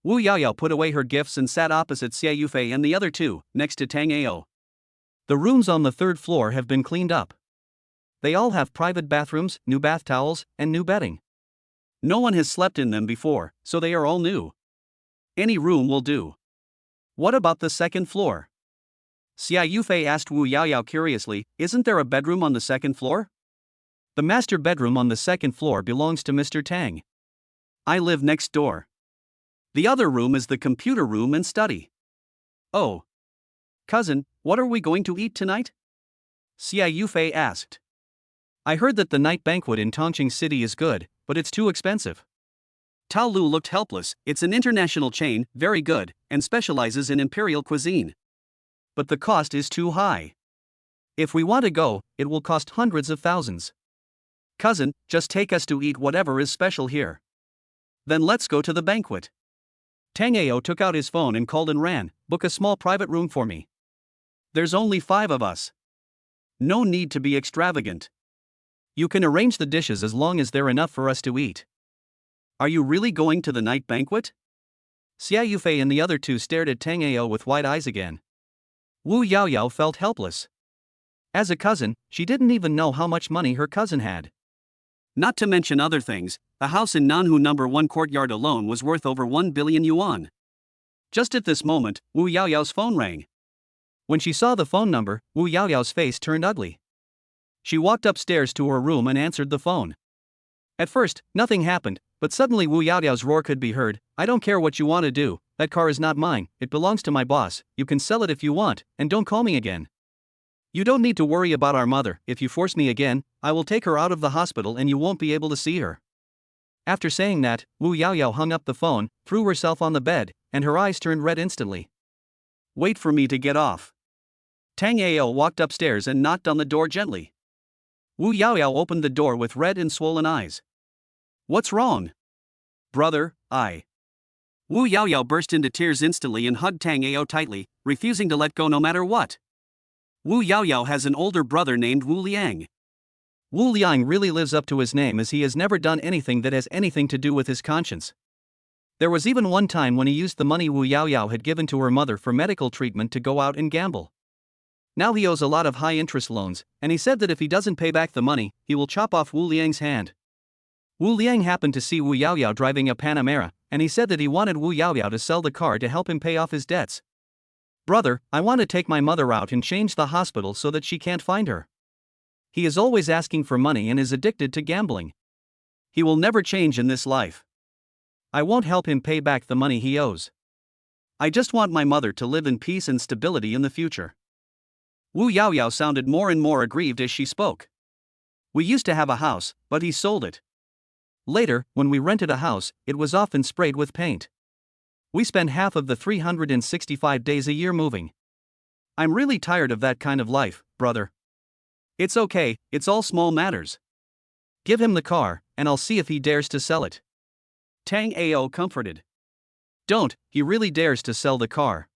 Wu Yaoyao put away her gifts and sat opposite Xia Yufei and the other two, next to Tang Ao.
The rooms on the 3rd floor have been cleaned up. They all have private bathrooms, new bath towels, and new bedding.
No one has slept in them before, so they are all new. Any room will do. What about the 2nd floor? Xia Yufei asked Wu Yaoyao curiously, isn't there a bedroom on the 2nd floor?
The master bedroom on the 2nd floor belongs to Mr. Tang.
I live next door. The other room is the computer room and study. Oh. Cousin, what are we going to eat tonight? Xia Yufei asked.
I heard that the night banquet in Tongqing City is good, but it's too expensive.
Tao Lu looked helpless. It's an international chain, very good, and specializes in imperial cuisine. But the cost is too high.
If we want to go, it will cost hundreds of thousands.
Cousin, just take us to eat whatever is special here. Then let's go to the banquet.
Tang Ao took out his phone and called and ran, book a small private room for me.
There's only 5 of us. No need to be extravagant.
You can arrange the dishes as long as they're enough for us to eat.
Are you really going to the night banquet?
Xia Yufei and the other two stared at Tang Ao with wide eyes again. Wu Yaoyao felt helpless. As a cousin, she didn't even know how much money her cousin had.
Not to mention other things, the house in Nanhu No. 1 courtyard alone was worth over 1 billion yuan. Just at this moment, Wu Yaoyao's phone rang.
When she saw the phone number, Wu Yaoyao's face turned ugly. She walked upstairs to her room and answered the phone. At first, nothing happened, but suddenly Wu Yaoyao's roar could be heard. I don't care what you want to do, that car is not mine, it belongs to my boss, you can sell it if you want, and don't call me again. You don't need to worry about our mother, if you force me again, I will take her out of the hospital and you won't be able to see her. After saying that, Wu Yaoyao hung up the phone, threw herself on the bed, and her eyes turned red instantly.
Wait for me to get off. Tang Ao walked upstairs and knocked on the door gently. Wu Yaoyao opened the door with red and swollen eyes. What's wrong? Brother, I. Wu Yaoyao burst into tears instantly and hugged Tang Ao tightly, refusing to let go no matter what. Wu Yaoyao has an older brother named Wu Liang.
Wu Liang really lives up to his name as he has never done anything that has anything to do with his conscience. There was even one time when he used the money Wu Yaoyao had given to her mother for medical treatment to go out and gamble. Now he owes a lot of high-interest loans, and he said that if he doesn't pay back the money, he will chop off Wu Liang's hand. Wu Liang happened to see Wu Yaoyao driving a Panamera, and he said that he wanted Wu Yaoyao to sell the car to help him pay off his debts. Brother, I want to take my mother out and change the hospital so that she can't find her. He is always asking for money and is addicted to gambling. He will never change in this life. I won't help him pay back the money he owes.
I just want my mother to live in peace and stability in the future. Wu Yaoyao sounded more and more aggrieved as she spoke. We used to have a house, but he sold it.
Later, when we rented a house, it was often sprayed with paint. We spend half of the 365 days a year moving.
I'm really tired of that kind of life, brother. It's okay, it's all small matters.
Give him the car, and I'll see if he dares to sell it.
Tang Ao comforted.
Don't, he really dares to sell the car.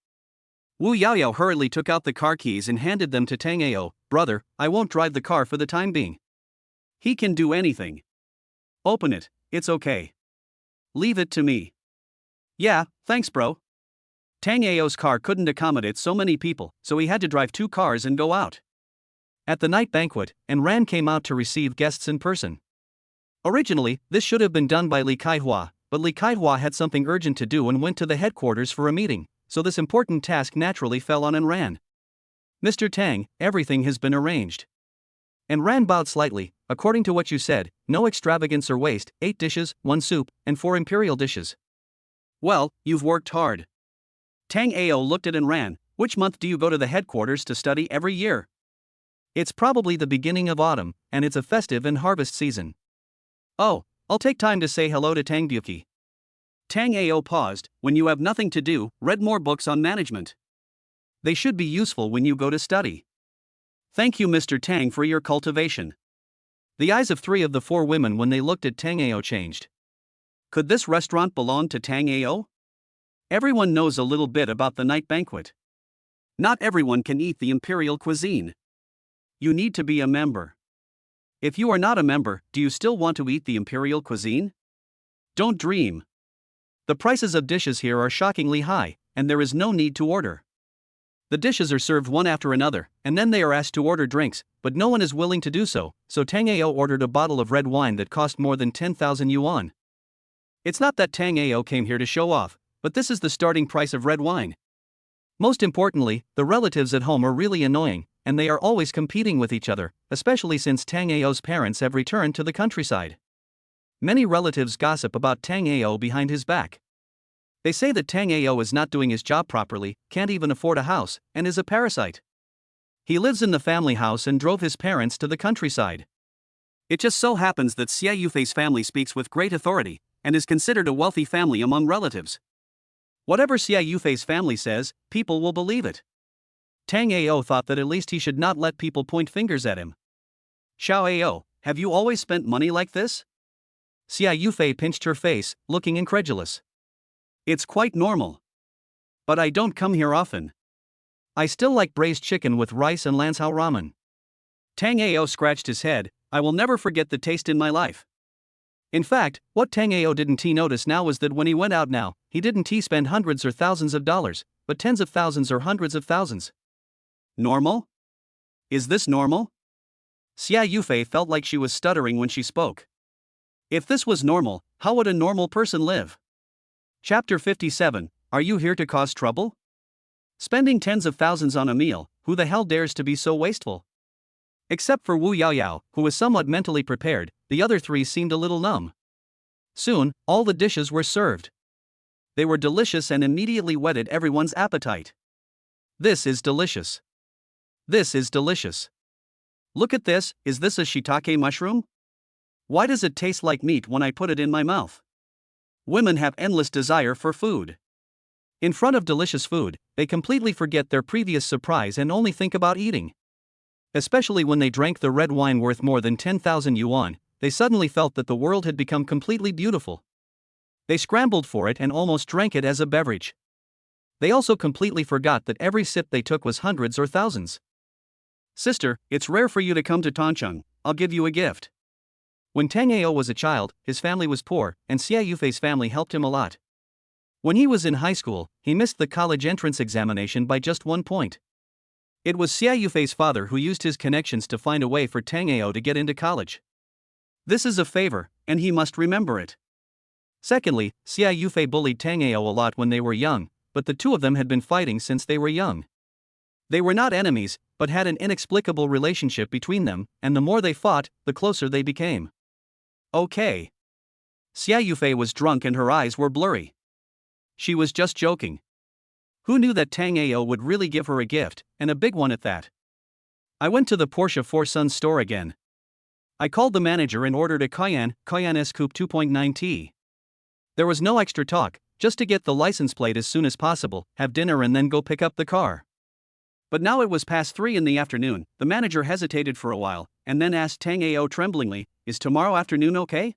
Wu Yaoyao hurriedly took out the car keys and handed them to Tang Ao. Brother, I won't drive the car for the time being. He can do anything. Open it, it's okay. Leave it to me. Yeah, thanks bro. Tang Ao's car couldn't accommodate so many people, so he had to drive 2 cars and go out.
At the night banquet, Ran came out to receive guests in person. Originally, this should have been done by Li Kaihua, but Li Kaihua had something urgent to do and went to the headquarters for a meeting, so this important task naturally fell on Ran. Mr. Tang, everything has been arranged. Ran bowed slightly. According to what you said, no extravagance or waste, 8 dishes, 1 soup, and 4 imperial dishes.
Well, you've worked hard. Tang Ao looked at Ran. Which month do you go to the headquarters to study every year?
It's probably the beginning of autumn, and it's a festive and harvest season.
Oh, I'll take time to say hello to Tang Duki. Tang Ao paused. When you have nothing to do, read more books on management. They should be useful when you go to study. Thank you, Mr. Tang, for your cultivation.
The eyes of 3 of the 4 women when they looked at Tang Ao changed.
Could this restaurant belong to Tang Ao? Everyone knows a little bit about the night banquet. Not everyone can eat the imperial cuisine. You need to be a member. If you are not a member, do you still want to eat the imperial cuisine? Don't dream.
The prices of dishes here are shockingly high, and there is no need to order. The dishes are served one after another, and then they are asked to order drinks, but no one is willing to do so, so Tang Ao ordered a bottle of red wine that cost more than 10,000 yuan. It's not that Tang Ao came here to show off, but this is the starting price of red wine. Most importantly, the relatives at home are really annoying, and they are always competing with each other, especially since Tang Ao's parents have returned to the countryside. Many relatives gossip about Tang Ao behind his back. They say that Tang Ao is not doing his job properly, can't even afford a house, and is a parasite. He lives in the family house and drove his parents to the countryside.
It just so happens that Xia Yufei's family speaks with great authority, and is considered a wealthy family among relatives. Whatever Xia Yufei's family says, people will believe it.
Tang Ao thought that at least he should not let people point fingers at him.
Xiao Ao, have you always spent money like this?
Xia Yufei pinched her face, looking incredulous.
It's quite normal. But I don't come here often.
I still like braised chicken with rice and Lansao ramen.
Tang Ao scratched his head. I will never forget the taste in my life.
In fact, what Tang Ao didn't notice now was that when he went out now, he didn't spend hundreds or thousands of dollars, but tens of thousands or hundreds of thousands.
Normal? Is this normal? Xia Yufei felt like she was stuttering when she spoke. If this was normal, how would a normal person live? Chapter 57, Are you here to cause trouble? Spending tens of thousands on a meal, who the hell dares to be so wasteful? Except for Wu Yaoyao, who was somewhat mentally prepared, the other 3 seemed a little numb. Soon, all the dishes were served. They were delicious and immediately whetted everyone's appetite. This is delicious. This is delicious. Look at this, is this a shiitake mushroom? Why does it taste like meat when I put it in my mouth? Women have endless desire for food. In front of delicious food, they completely forget their previous surprise and only think about eating. Especially when they drank the red wine worth more than 10,000 yuan, they suddenly felt that the world had become completely beautiful. They scrambled for it and almost drank it as a beverage. They also completely forgot that every sip they took was hundreds or thousands. Sister, it's rare for you to come to Tongcheng, I'll give you a gift. When Tang Ao was a child, his family was poor, and Xia Yufei's family helped him a lot. When he was in high school, he missed the college entrance examination by just 1 point. It was Xia Yufei's father who used his connections to find a way for Tang Ao to get into college. This is a favor, and he must remember it. Secondly, Xia Yufei bullied Tang Ao a lot when they were young, but the 2 of them had been fighting since they were young. They were not enemies, but had an inexplicable relationship between them, and the more they fought, the closer they became. Okay. Xia Yufei was drunk and her eyes were blurry. She was just joking. Who knew that Tang Ao would really give her a gift, and a big one at that? I went to the Porsche 4 Sons store again. I called the manager and ordered a Cayenne S Coupe 2.9T. There was no extra talk, just to get the license plate as soon as possible, have dinner and then go pick up the car. But now it was past 3 in the afternoon. The manager hesitated for a while, and then asked Tang Ao tremblingly, "Is tomorrow afternoon okay?"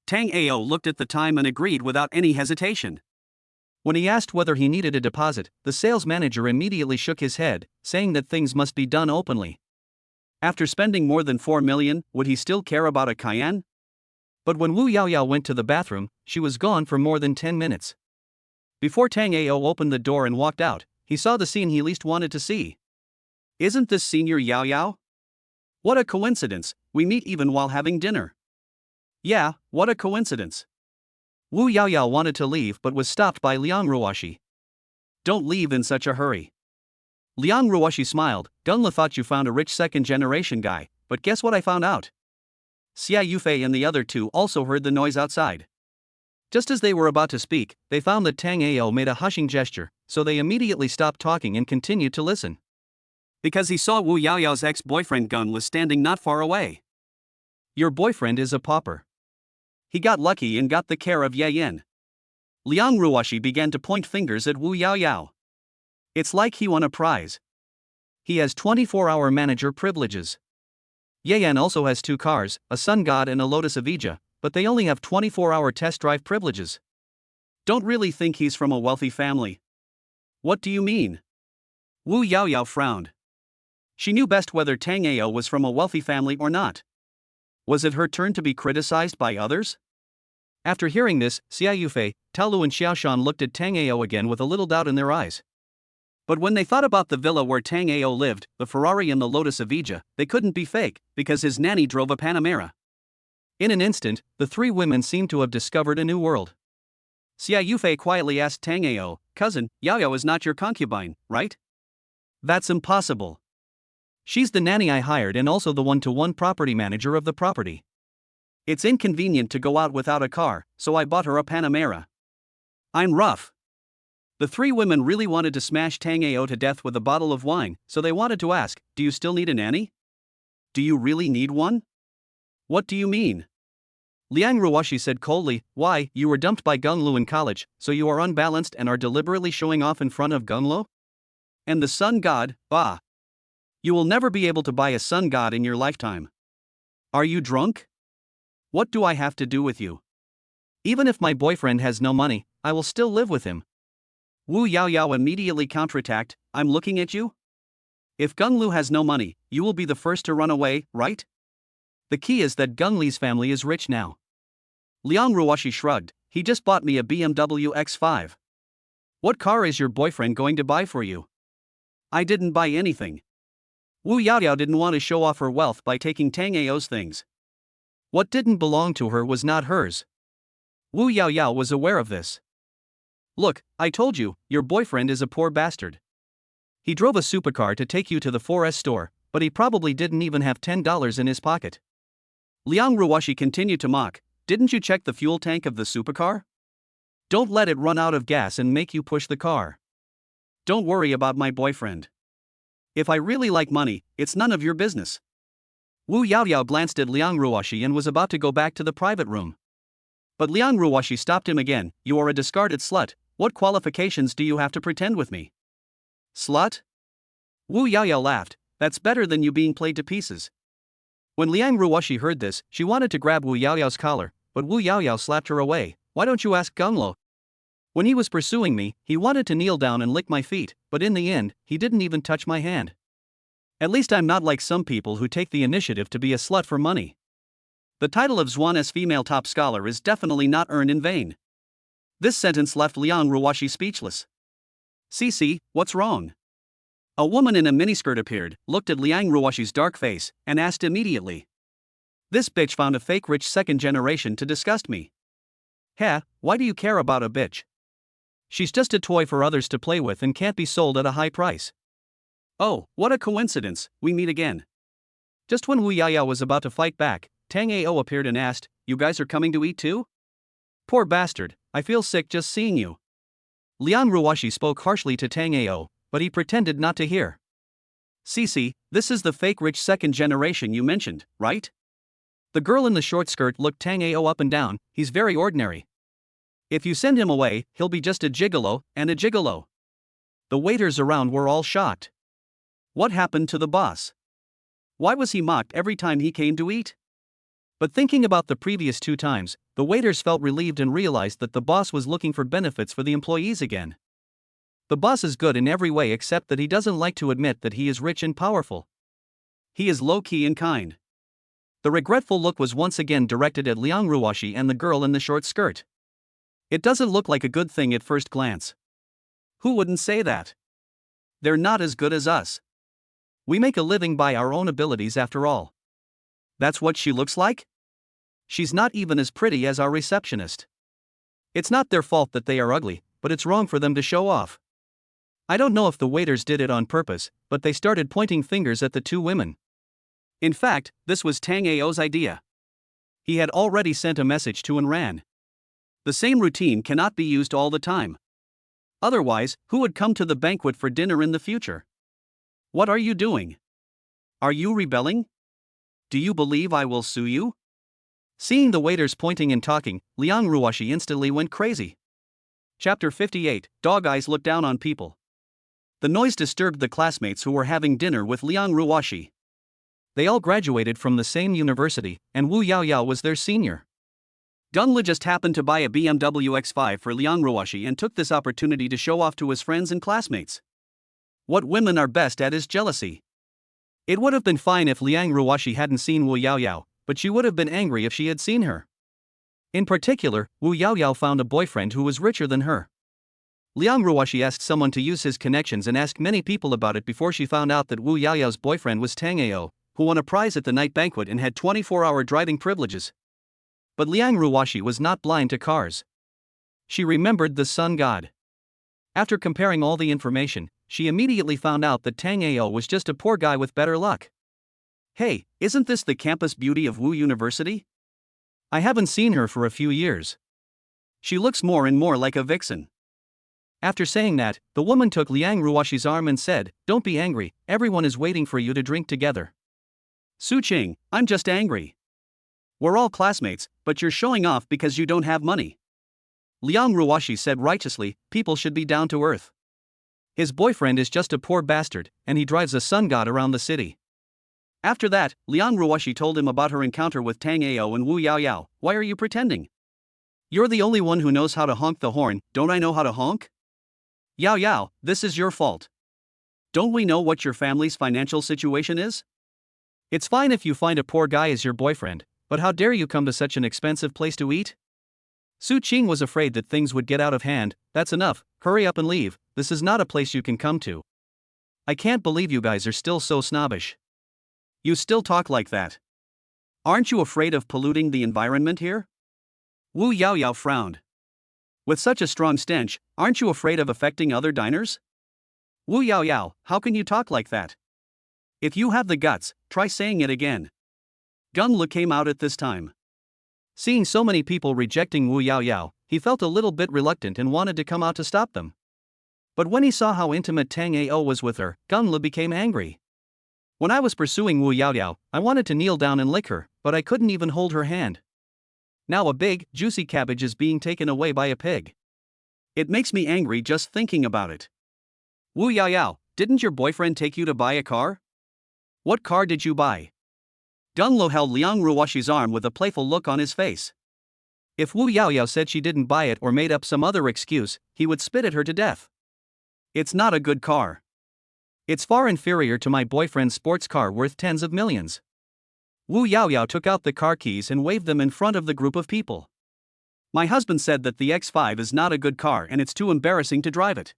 Tang Ao looked at the time and agreed without any hesitation. When he asked whether he needed a deposit, the sales manager immediately shook his head, saying that things must be done openly. After spending more than 4 million, would he still care about a Cayenne? But when Wu Yaoyao went to the bathroom, she was gone for more than 10 minutes. Before Tang Ao opened the door and walked out, he saw the scene he least wanted to see. Isn't this Senior Yaoyao? What a coincidence, we meet even while having dinner. Yeah, what a coincidence. Wu Yaoyao wanted to leave but was stopped by Liang Ruoshi. Don't leave in such a hurry. Liang Ruoshi smiled. Gunla thought you found a rich second-generation guy, but guess what I found out? Xia Yufei and the other two also heard the noise outside. Just as they were about to speak, they found that Tang Ao made a hushing gesture, so they immediately stopped talking and continued to listen. Because he saw Wu Yaoyao's ex-boyfriend Gunla standing not far away. Your boyfriend is a pauper. He got lucky and got the care of Ye Yen. Liang Ruoshi began to point fingers at Wu Yaoyao. It's like he won a prize. He has 24-hour manager privileges. Ye Yen also has 2 cars, a Sun God and a Lotus Avija, but they only have 24-hour test drive privileges. Don't really think he's from a wealthy family. What do you mean? Wu Yaoyao frowned. She knew best whether Tang Ao was from a wealthy family or not. Was it her turn to be criticized by others? After hearing this, Xia Yufei, Taolu and Xiaoshan looked at Tang Ao again with a little doubt in their eyes. But when they thought about the villa where Tang Ao lived, the Ferrari and the Lotus Avija, they couldn't be fake, because his nanny drove a Panamera. In an instant, the 3 women seemed to have discovered a new world. Xia Yufei quietly asked Tang Ao, "Cousin, Yaoyao is not your concubine, right?" "That's impossible. She's the nanny I hired and also the one-to-one property manager of the property. It's inconvenient to go out without a car, so I bought her a Panamera. I'm rough." The 3 women really wanted to smash Tang Ao to death with a bottle of wine, so they wanted to ask, "Do you still need a nanny? Do you really need one?" "What do you mean?" Liang Ruoshi said coldly, "Why, you were dumped by Gunglu in college, so you are unbalanced and are deliberately showing off in front of Gunglu? And the Sun God, bah! You will never be able to buy a Sun God in your lifetime. Are you drunk? What do I have to do with you? Even if my boyfriend has no money, I will still live with him." Wu Yaoyao immediately counterattacked, "I'm looking at you? If Gunglu has no money, you will be the first to run away, right? The key is that Gungli's family is rich now." Liang Ruoshi shrugged, "He just bought me a BMW X5. What car is your boyfriend going to buy for you?" "I didn't buy anything." Wu Yaoyao didn't want to show off her wealth by taking Tang Ao's things. What didn't belong to her was not hers. Wu Yaoyao was aware of this. "Look, I told you, your boyfriend is a poor bastard. He drove a supercar to take you to the 4S store, but he probably didn't even have $10 in his pocket." Liang Ruoshi continued to mock, "Didn't you check the fuel tank of the supercar? Don't let it run out of gas and make you push the car. Don't worry about my boyfriend. If I really like money, it's none of your business." Wu Yaoyao glanced at Liang Ruoshi and was about to go back to the private room. But Liang Ruoshi stopped him again. "You are a discarded slut. What qualifications do you have to pretend with me?" "Slut?" Wu Yaoyao laughed, "That's better than you being played to pieces." When Liang Ruoshi heard this, she wanted to grab Wu Yaoyao's collar, but Wu Yaoyao slapped her away. "Why don't you ask Gunglo? When he was pursuing me, he wanted to kneel down and lick my feet, but in the end, he didn't even touch my hand. At least I'm not like some people who take the initiative to be a slut for money." The title of Zhuan's female top scholar is definitely not earned in vain. This sentence left Liang Ruoshi speechless. "Cici, what's wrong?" A woman in a miniskirt appeared, looked at Liang Ruoshi's dark face, and asked immediately, "This bitch found a fake rich second generation to disgust me." "Heh, why do you care about a bitch? She's just a toy for others to play with and can't be sold at a high price." "Oh, what a coincidence, we meet again." Just when Wu Yaoyao was about to fight back, Tang Ao appeared and asked, "You guys are coming to eat too?"
Poor bastard, I feel sick just seeing you. Liang Ruoshi spoke harshly to Tango, but he pretended not to hear.
Cece, this is the fake rich second generation you mentioned, right?
The girl in the short skirt looked Tango up and down. He's very ordinary.
If you send him away, he'll be just a gigolo, and a gigolo.
The waiters around were all shocked.
What happened to the boss? Why was he mocked every time he came to eat?
But thinking about the previous 2 times, the waiters felt relieved and realized that the boss was looking for benefits for the employees again. The boss is good in every way except that he doesn't like to admit that he is rich and powerful.
He is low-key and kind.
The regretful look was once again directed at Liang Ruoshi and the girl in the short skirt.
It doesn't look like a good thing at first glance. Who wouldn't say that? They're not as good as us.
We make a living by our own abilities after all.
That's what she looks like?
She's not even as pretty as our receptionist. It's not their fault that they are ugly, but it's wrong for them to show off. I don't know if the waiters did it on purpose, but they started pointing fingers at the 2 women.
In fact, this was Tango's idea. He had already sent a message to Anran. The same routine cannot be used all the time. Otherwise, who would come to the banquet for dinner in the future? What are you doing? Are you rebelling? Do you believe I will sue you?
Seeing the waiters pointing and talking, Liang Ruoshi instantly went crazy.
Chapter 58, Dog Eyes Look Down on People. The noise disturbed the classmates who were having dinner with Liang Ruoshi.
They all graduated from the same university, and Wu Yaoyao was their senior.
Dunla just happened to buy a BMW X5 for Liang Ruoshi and took this opportunity to show off to his friends and classmates. What women are best at is jealousy.
It would have been fine if Liang Ruoshi hadn't seen Wu Yaoyao, but she would have been angry if she had seen her. In particular, Wu Yaoyao found a boyfriend who was richer than her. Liang Ruoshi asked someone to use his connections and asked many people about it before she found out that Wu Yaoyao's boyfriend was Tango, who won a prize at the night banquet and had 24-hour driving privileges. But Liang Ruoshi was not blind to cars. She remembered the sun god. After comparing all the information, she immediately found out that Tango was just a poor guy with better luck.
Hey, isn't this the campus beauty of Wu University?
I haven't seen her for a few years.
She looks more and more like a vixen.
After saying that, the woman took Liang Ruoshi's arm and said, "Don't be angry, everyone is waiting for you to drink together."
Su Qing, I'm just angry. We're all classmates, but you're showing off because you don't have money.
Liang Ruoshi said righteously, people should be down to earth. His boyfriend is just a poor bastard, and he drives a sun god around the city.
After that, Liang Ruoshi told him about her encounter with Tango and Wu Yaoyao. Why are you pretending? You're the only one who knows how to honk the horn, don't I know how to honk? Yaoyao, this is your fault. Don't we know what your family's financial situation is?
It's fine if you find a poor guy as your boyfriend, but how dare you come to such an expensive place to eat? Su Qing was afraid that things would get out of hand. That's enough, hurry up and leave, this is not a place you can come to. I can't believe you guys are still so snobbish.
You still talk like that. Aren't you afraid of polluting the environment here? Wu Yaoyao frowned. With such a strong stench, aren't you afraid of affecting other diners? Wu Yaoyao, how can you talk like that? If you have the guts, try saying it again. Gunla came out at this time.
Seeing so many people rejecting Wu Yaoyao, he felt a little bit reluctant and wanted to come out to stop them. But when he saw how intimate Tango was with her, Gunla became angry. When I was pursuing Wu Yaoyao, I wanted to kneel down and lick her, but I couldn't even hold her hand. Now a big, juicy cabbage is being taken away by a pig.
It makes me angry just thinking about it. Wu Yaoyao, didn't your boyfriend take you to buy a car? What car did you buy? Dunlo held Liang Ruoshi's arm with a playful look on his face.
If Wu Yaoyao said she didn't buy it or made up some other excuse, he would spit at her to death.
It's not a good car.
It's far inferior to my boyfriend's sports car worth tens of millions. Wu Yaoyao took out the car keys and waved them in front of the group of people.
My husband said that the X5 is not a good car and it's too embarrassing to drive it.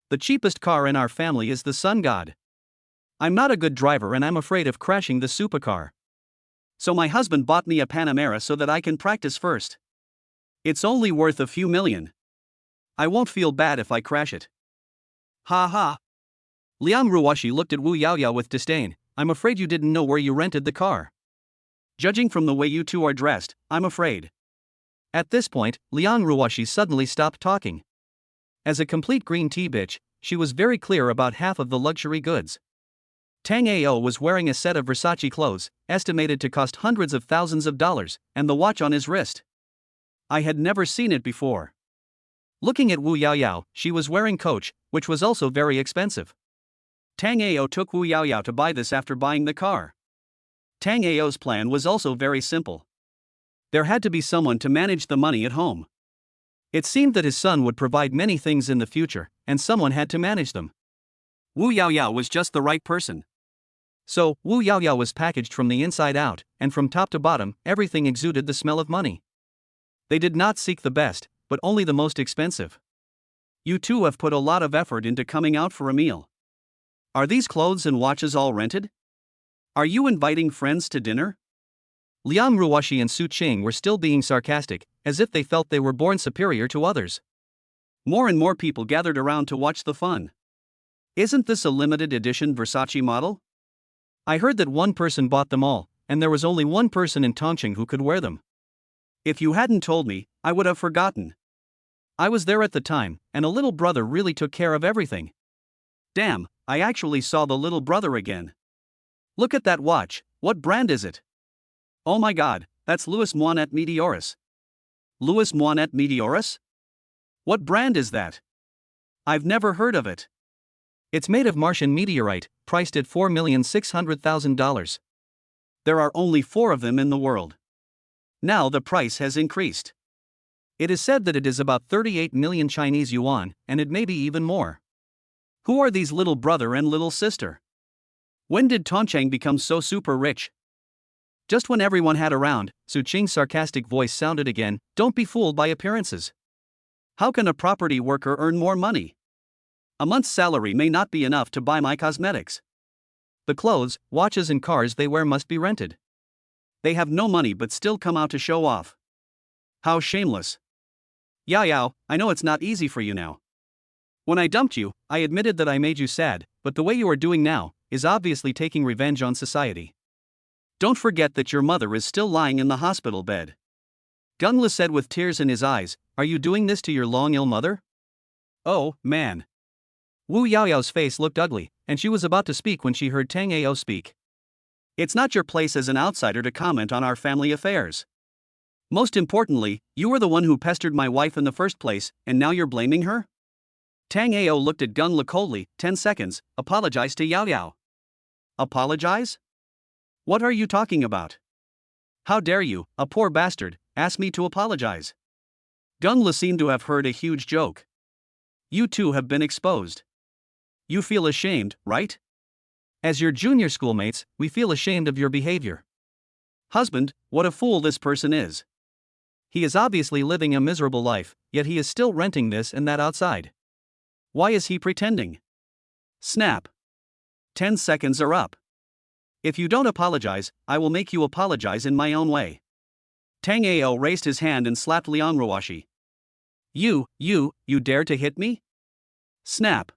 The cheapest car in our family is the Sun God. I'm not a good driver and I'm afraid of crashing the supercar.
So my husband bought me a Panamera so that I can practice first. It's only worth a few million. I won't feel bad if I crash it. Ha ha.
Liang Ruoshi looked at Wu Yaoyao with disdain. I'm afraid you didn't know where you rented the car.
Judging from the way you two are dressed, I'm afraid.
At this point, Liang Ruoshi suddenly stopped talking. As a complete green tea bitch, she was very clear about half of the luxury goods. Tango was wearing a set of Versace clothes, estimated to cost hundreds of thousands of dollars, and the watch on his wrist. I had never seen it before. Looking at Wu Yaoyao, she was wearing Coach, which was also very expensive. Tango took Wu Yaoyao to buy this after buying the car. Tango's plan was also very simple. There had to be someone to manage the money at home. It seemed that his son would provide many things in the future, and someone had to manage them. Wu Yaoyao was just the right person. So, Wu Yaoyao was packaged from the inside out, and from top to bottom, everything exuded the smell of money. They did not seek the best, but only the most expensive. You two have put a lot of effort into coming out for a meal. Are these clothes and watches all rented? Are you inviting friends to dinner? Liang Ruoshi and Su Qing were still being sarcastic, as if they felt they were born superior to others. More and more people gathered around to watch the fun. Isn't this a limited edition Versace model? I heard that one person bought them all, and there was only one person in Tongqing who could wear them. If you hadn't told me, I would have forgotten. I was there at the time, and a little brother really took care of everything. Damn, I actually saw the little brother again. Look at that watch, what brand is it? Oh my god, that's Louis Moinet Meteoris. Louis Moinet Meteoris? What brand is that? I've never heard of it. It's made of Martian meteorite, priced at $4,600,000. There are only 4 of them in the world. Now the price has increased. It is said that it is about 38 million Chinese yuan, and it may be even more. Who are these little brother and little sister? When did Tongcheng become so super rich? Just when everyone had around, Su Qing's sarcastic voice sounded again, don't be fooled by appearances. How can a property worker earn more money? A month's salary may not be enough to buy my cosmetics. The clothes, watches and cars they wear must be rented. They have no money but still come out to show off. How shameless. Yao, I know it's not easy for you now. When I dumped you, I admitted that I made you sad, but the way you are doing now is obviously taking revenge on society. Don't forget that your mother is still lying in the hospital bed. Gungla said with tears in his eyes, are you doing this to your long-ill mother? Oh, man. Wu Yaoyao's face looked ugly, and she was about to speak when she heard Tang Ao speak. It's not your place as an outsider to comment on our family affairs. Most importantly, you were the one who pestered my wife in the first place, and now you're blaming her? Tang Ao looked at Gungla coldly, 10 seconds, apologized to Yao Yao. Apologize? What are you talking about? How dare you, a poor bastard, ask me to apologize? Gungla seemed to have heard a huge joke. You two have been exposed. You feel ashamed, right? As your junior schoolmates, we feel ashamed of your behavior. Husband, what a fool this person is. He is obviously living a miserable life, yet he is still renting this and that outside. Why is he pretending? Snap. 10 seconds are up. If you don't apologize, I will make you apologize in my own way. Tang Ao raised his hand and slapped Liang Ruoshi. You dare to hit me? Snap.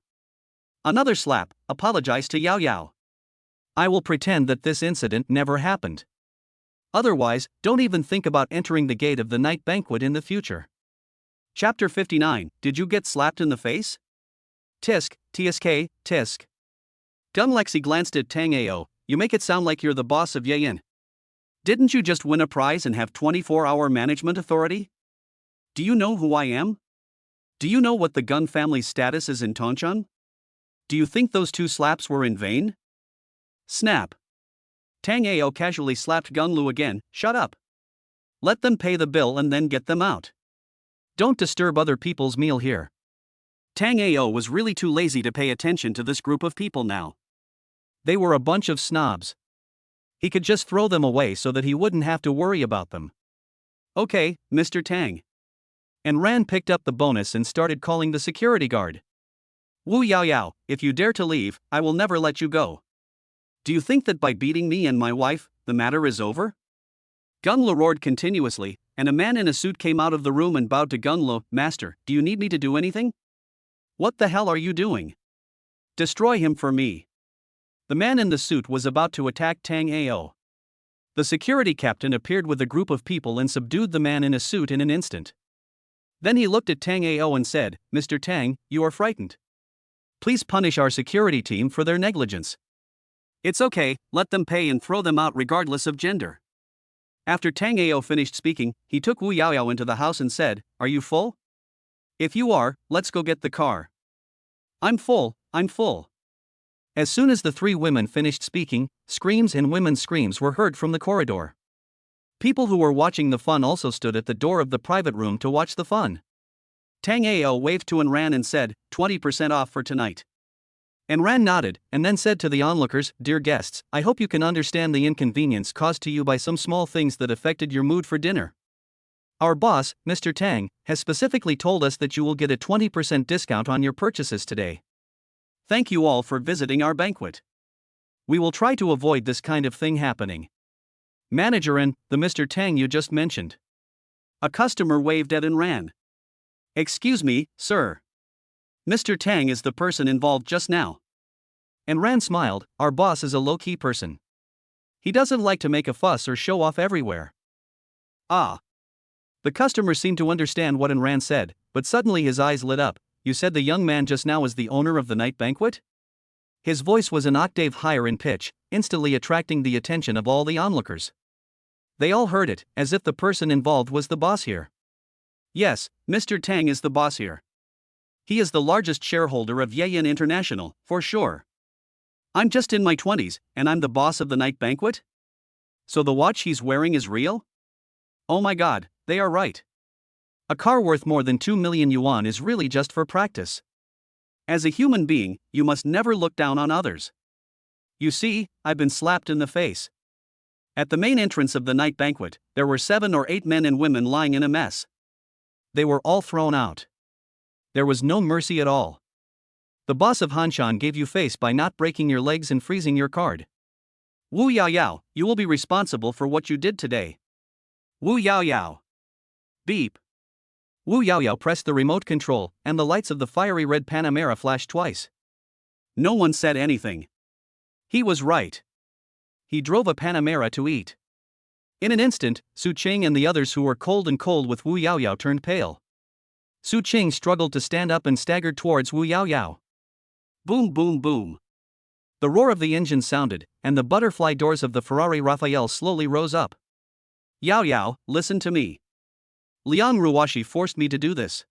Another slap, apologize to Yao Yao. I will pretend that this incident never happened. Otherwise, don't even think about entering the gate of the night banquet in the future. Chapter 59, Did you get slapped in the face? Tisk, tsk, tisk. Gung Lexi glanced at Tang Ao, you make it sound like you're the boss of Yen. Didn't you just win a prize and have 24-hour management authority? Do you know who I am? Do you know what the Gun family's status is in Tongcheng? Do you think those 2 slaps were in vain? Snap. Tang Ao casually slapped Gung Lu again, shut up. Let them pay the bill and then get them out. Don't disturb other people's meal here. Tang Ao was really too lazy to pay attention to this group of people now. They were a bunch of snobs. He could just throw them away so that he wouldn't have to worry about them. Okay, Mr. Tang. And Ran picked up the bonus and started calling the security guard. Wu Yaoyao, if you dare to leave, I will never let you go. Do you think that by beating me and my wife, the matter is over? Gungla roared continuously, and a man in a suit came out of the room and bowed to Gungla, Master, do you need me to do anything? What the hell are you doing? Destroy him for me. The man in the suit was about to attack Tang Ao. The security captain appeared with a group of people and subdued the man in a suit in an instant. Then he looked at Tango and said, "Mr. Tang, you are frightened. Please punish our security team for their negligence."
It's okay, let them pay and throw them out regardless of gender. After Tango finished speaking, he took Wu Yaoyao into the house and said, "Are you full? If you are, let's go get the car." "I'm full, I'm full."
As soon as the three women finished speaking, screams and women's screams were heard from the corridor. People who were watching the fun also stood at the door of the private room to watch the fun.
Tango waved to Enran and said, 20% off for tonight.
Enran nodded, and then said to the onlookers, "Dear guests, I hope you can understand the inconvenience caused to you by some small things that affected your mood for dinner. Our boss, Mr. Tang, has specifically told us that you will get a 20% discount on your purchases today.
Thank you all for visiting our banquet.
We will try to avoid this kind of thing happening. Manager and the Mr. Tang you just mentioned."
A customer waved at Enran. "Excuse me, sir. Mr. Tang is the person involved just now."
Enran smiled. "Our boss is a low-key person. He doesn't like to make a fuss or show off everywhere."
Ah.
The customer seemed to understand what Enran said, but suddenly his eyes lit up. "You said the young man just now is the owner of the night banquet?" His voice was an octave higher in pitch, instantly attracting the attention of all the onlookers. They all heard it, as if the person involved was the boss here.
"Yes, Mr. Tang is the boss here. He is the largest shareholder of Yen International, for sure. I'm just in my 20s, and I'm the boss of the night banquet? So the watch he's wearing is real? Oh my god, they are right.
A car worth more than 2 million yuan is really just for practice.
As a human being, you must never look down on others. You see, I've been slapped in the face." At the main entrance of the night banquet, there were 7 or 8 men and women lying in a mess.
They were all thrown out. There was no mercy at all. The boss of Hanshan gave you face by not breaking your legs and freezing your card.
Wu Yaoyao, you will be responsible for what you did today. Wu Yaoyao. Beep.
Wu Yaoyao pressed the remote control, and the lights of the fiery red Panamera flashed twice.
No one said anything. He was right.
He drove a Panamera to eat. In an instant, Su Qing and the others who were cold with Wu Yaoyao turned pale. Su Qing struggled to stand up and staggered towards Wu Yaoyao.
Boom boom boom.
The roar of the engine sounded, and the butterfly doors of the Ferrari Raphael slowly rose up.
"Yaoyao, listen to me.
Liang Ruoshi forced me to do this.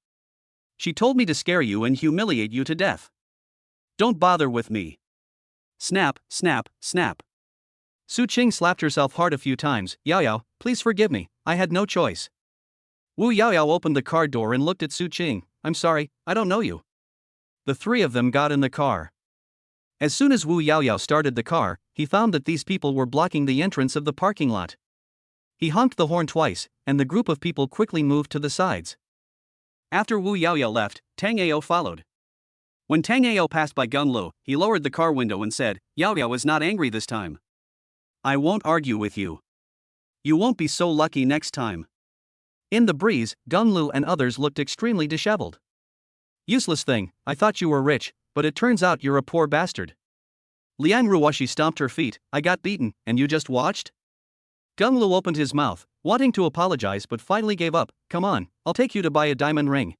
She told me to scare you and humiliate you to death. Don't bother with me." Snap, snap, snap.
Su Qing slapped herself hard a few times. "Yaoyao, please forgive me, I had no choice." Wu Yaoyao opened the car door and looked at Su Qing. "I'm sorry, I don't know you." The three of them got in the car. As soon as Wu Yaoyao started the car, he found that these people were blocking the entrance of the parking lot. He honked the horn twice, and the group of people quickly moved to the sides.
After Wu Yaoyao left, Tango followed. When Tango passed by Gunlu, he lowered the car window and said, "Yaoyao is not angry this time. I won't argue with you. You won't be so lucky next time."
In the breeze, Gunlu and others looked extremely disheveled. "Useless thing, I thought you were rich, but it turns out you're a poor bastard." Liang Ruoshi stomped her feet. "I got beaten, and you just watched?" Gunlu opened his mouth, wanting to apologize but finally gave up. "Come on, I'll take you to buy a diamond ring."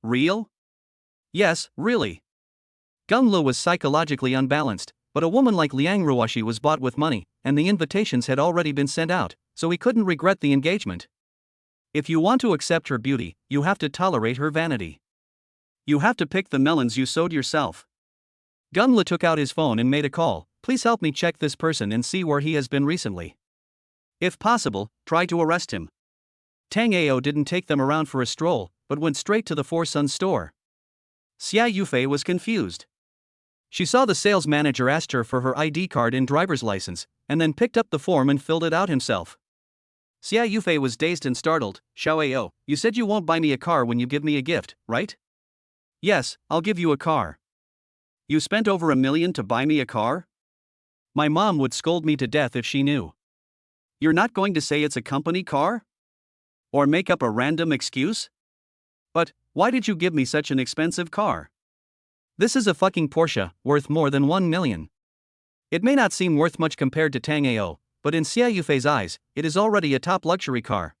"Real?"
"Yes, really." Gunlu was psychologically unbalanced, but a woman like Liang Ruoshi was bought with money, and the invitations had already been sent out, so he couldn't regret the engagement. If you want to accept her beauty, you have to tolerate her vanity.
You have to pick the melons you sowed yourself.
Gunlu took out his phone and made a call. "Please help me check this person and see where he has been recently.
If possible, try to arrest him."
Tango didn't take them around for a stroll, but went straight to the Four Sons store.
Xia Yufei was confused.
She saw the sales manager asked her for her ID card and driver's license, and then picked up the form and filled it out himself.
Xia Yufei was dazed and startled. "Xiaoao, you said you won't buy me a car when you give me a gift, right?"
"Yes, I'll give you a car."
"You spent over $1 million to buy me a car?"
"My mom would scold me to death if she knew."
"You're not going to say it's a company car? Or make up a random excuse?"
"But, why did you give me such an expensive car? This is a fucking Porsche, worth more than $1 million. It may not seem worth much compared to Tango, but in Xia Yufei's eyes, it is already a top luxury car.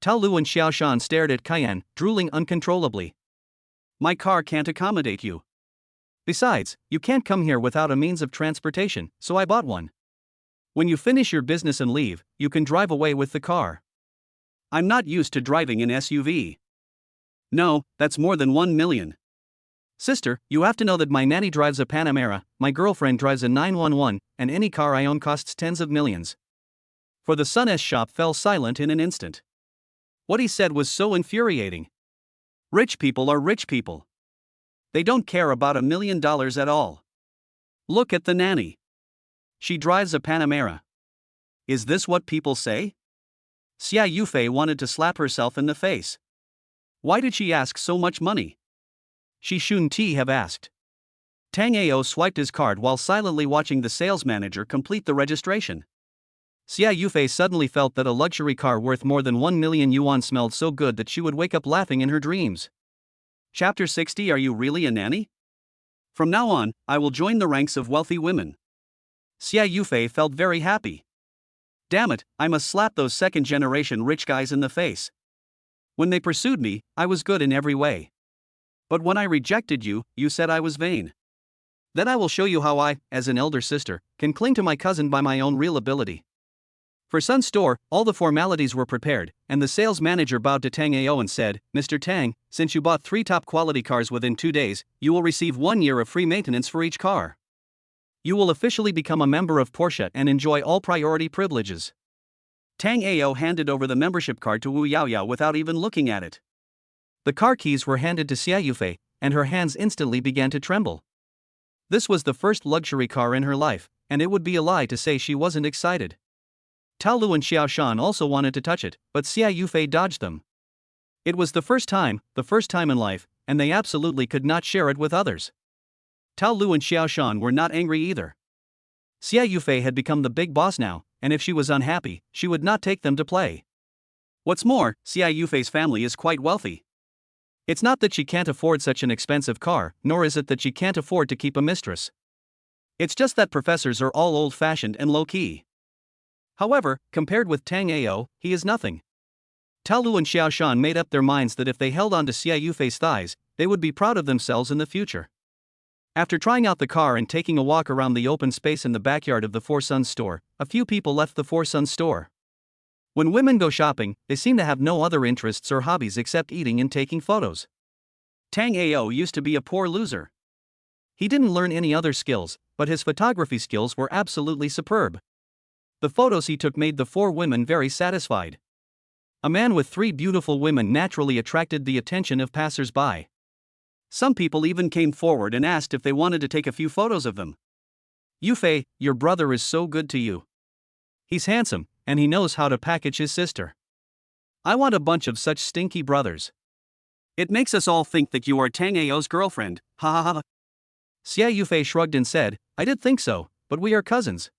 Tao Lu and Xiao Shan stared at Cayenne, drooling uncontrollably.
My car can't accommodate you.
Besides, you can't come here without a means of transportation, so I bought one. When you finish your business and leave, you can drive away with the car.
I'm not used to driving an SUV. No, that's more than 1 million.
Sister, you have to know that my nanny drives a Panamera, my girlfriend drives a 911, and any car I own costs tens of millions.
For the son's shop fell silent in an instant. What he said was so infuriating. Rich people are rich people. They don't care about $1 million at all. Look at the nanny. She drives a Panamera. Is this what people say? Xia Yufei wanted to slap herself in the face. Why did she ask so much money? She shouldn't have asked. Tango swiped his card while silently watching the sales manager complete the registration.
Xia Yufei suddenly felt that a luxury car worth more than 1 million yuan smelled so good that she would wake up laughing in her dreams.
Chapter 60. Are you really a nanny? From now on, I will join the ranks of wealthy women. Xia Yufei felt very happy. Damn it, I must slap those second-generation rich guys in the face. When they pursued me, I was good in every way. But when I rejected you, you said I was vain. Then I will show you how I, as an elder sister, can cling to my cousin by my own real ability. For Sun's store, all the formalities were prepared, and the sales manager bowed to Tang Ao and said, Mr. Tang, since you bought 3 top-quality cars within 2 days, you will receive 1 year of free maintenance for each car. You will officially become a member of Porsche and enjoy all priority privileges. Tang Ao handed over the membership card to Wu Yaoyao without even looking at it.
The car keys were handed to Xia Yufei, and her hands instantly began to tremble. This was the first luxury car in her life, and it would be a lie to say she wasn't excited. Tao Lu and Xiao Shan also wanted to touch it, but Xia Yufei dodged them. It was the first time in life, and they absolutely could not share it with others. Tao Lu and Xiao Shan were not angry either. Xia Yufei had become the big boss now, and if she was unhappy, she would not take them to play. What's more, Xia Yufei's family is quite wealthy. It's not that she can't afford such an expensive car, nor is it that she can't afford to keep a mistress. It's just that professors are all old-fashioned and low-key. However, compared with Tang Ao, he is nothing. Tao Lu and Xiao Shan made up their minds that if they held on to Xia Yufei's thighs, they would be proud of themselves in the future. After trying out the car and taking a walk around the open space in the backyard of the Four Sons store, a few people left the Four Sons store. When women go shopping, they seem to have no other interests or hobbies except eating and taking photos. Tang Ao used to be a poor loser. He didn't learn any other skills, but his photography skills were absolutely superb. The photos he took made the 4 women very satisfied. A man with 3 beautiful women naturally attracted the attention of passers-by. Some people even came forward and asked if they wanted to take a few photos of them. Yufei, your brother is so good to you. He's handsome, and he knows how to package his sister. I want a bunch of such stinky brothers. It makes us all think that you are Tang Ao's girlfriend, ha ha ha. Xia Yufei shrugged and said, I did think so, but we are cousins.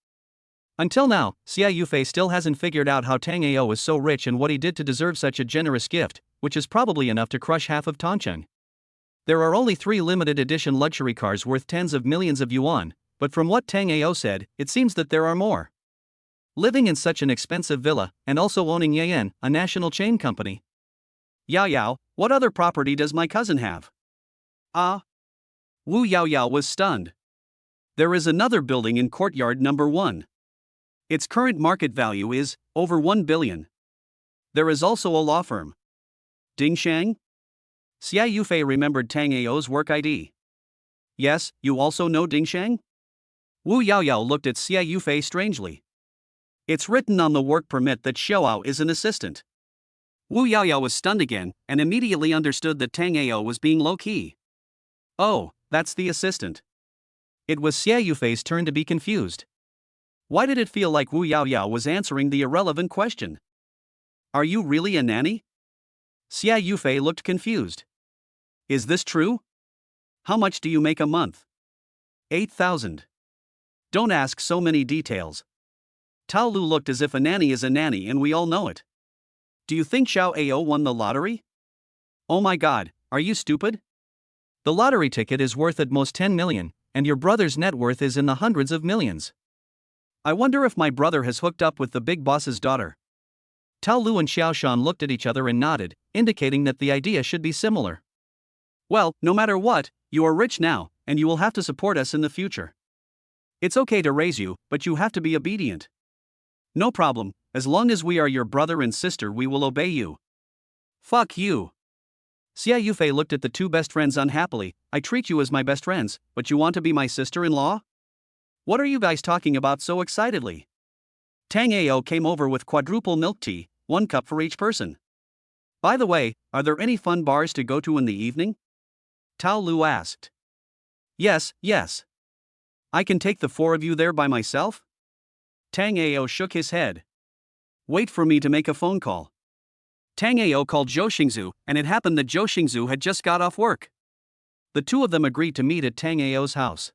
Until now, Xia Yufei still hasn't figured out how Tang Ao is so rich and what he did to deserve such a generous gift, which is probably enough to crush half of Tongcheng. There are only 3 limited edition luxury cars worth tens of millions of yuan, but from what Tang Ao said, it seems that there are more. Living in such an expensive villa, and also owning Yan, a national chain company. Yaoyao, what other property does my cousin have? Ah. Wu Yaoyao was stunned. There is another building in courtyard number 1. Its current market value is over 1 billion. There is also a law firm. Dingshang? Xia Yufei remembered Tang Ao's work ID. Yes, you also know Dingshang? Wu Yaoyao looked at Xia Yufei strangely. It's written on the work permit that Xiaoao is an assistant. Wu Yaoyao was stunned again, and immediately understood that Tang Ao was being low-key. Oh, that's the assistant. It was Xia Yufei's turn to be confused. Why did it feel like Wu Yaoyao was answering the irrelevant question? Are you really a nanny? Xia Yufei looked confused. Is this true? How much do you make a month? 8,000. Don't ask so many details. Tao Lu looked as if a nanny is a nanny and we all know it. Do you think Xiao Ao won the lottery? Oh my god, are you stupid? The lottery ticket is worth at most 10 million, and your brother's net worth is in the hundreds of millions.
I wonder if my brother has hooked up with the big boss's daughter.
Tao Lu and Xiaoshan looked at each other and nodded, indicating that the idea should be similar.
Well, no matter what, you are rich now, and you will have to support us in the future. It's okay to raise you, but you have to be obedient. No problem, as long as we are your brother and sister we will obey you. Fuck you.
Xia Yufei looked at the two best friends unhappily. I treat you as my best friends, but you want to be my sister-in-law?
What are you guys talking about so excitedly? Tango came over with quadruple milk tea, 1 cup for each person. By the way, are there any fun bars to go to in the evening? Tao Lu asked.
Yes.
I can take the 4 of you there by myself? Tango shook his head. Wait for me to make a phone call. Tango called Zhou Xingzu, and it happened that Zhou Xingzu had just got off work. The two of them agreed to meet at Tango's house.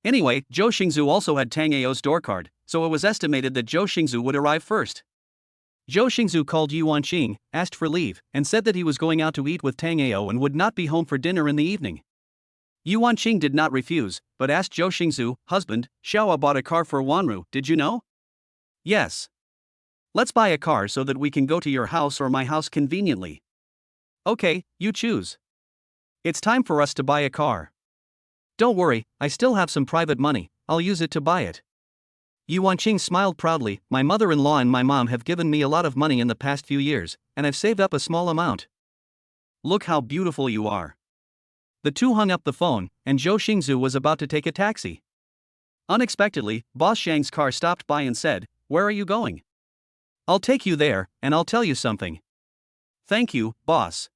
Anyway, Zhou Xingzu also had Tango's door card, so it was estimated that Zhou Xingzu would arrive first.
Zhou Xingzu called Yuanqing, asked for leave, and said that he was going out to eat with Tango and would not be home for dinner in the evening.
Yuanqing did not refuse, but asked Zhou Xingzu, husband, Xiaoa bought a car for Wanru, did you know?
Yes.
Let's buy a car so that we can go to your house or my house conveniently.
Okay, you choose. It's time for us to buy a car. Don't worry, I still have some private money, I'll use it to buy it. Yuanqing smiled proudly. My mother-in-law and my mom have given me a lot of money in the past few years, and I've saved up a small amount.
Look how beautiful you are.
The two hung up the phone, and Zhou Xingzu was about to take a taxi.
Unexpectedly, Boss Zhang's car stopped by and said, "Where are you going?"
"I'll take you there, and I'll tell you something."
"Thank you, boss."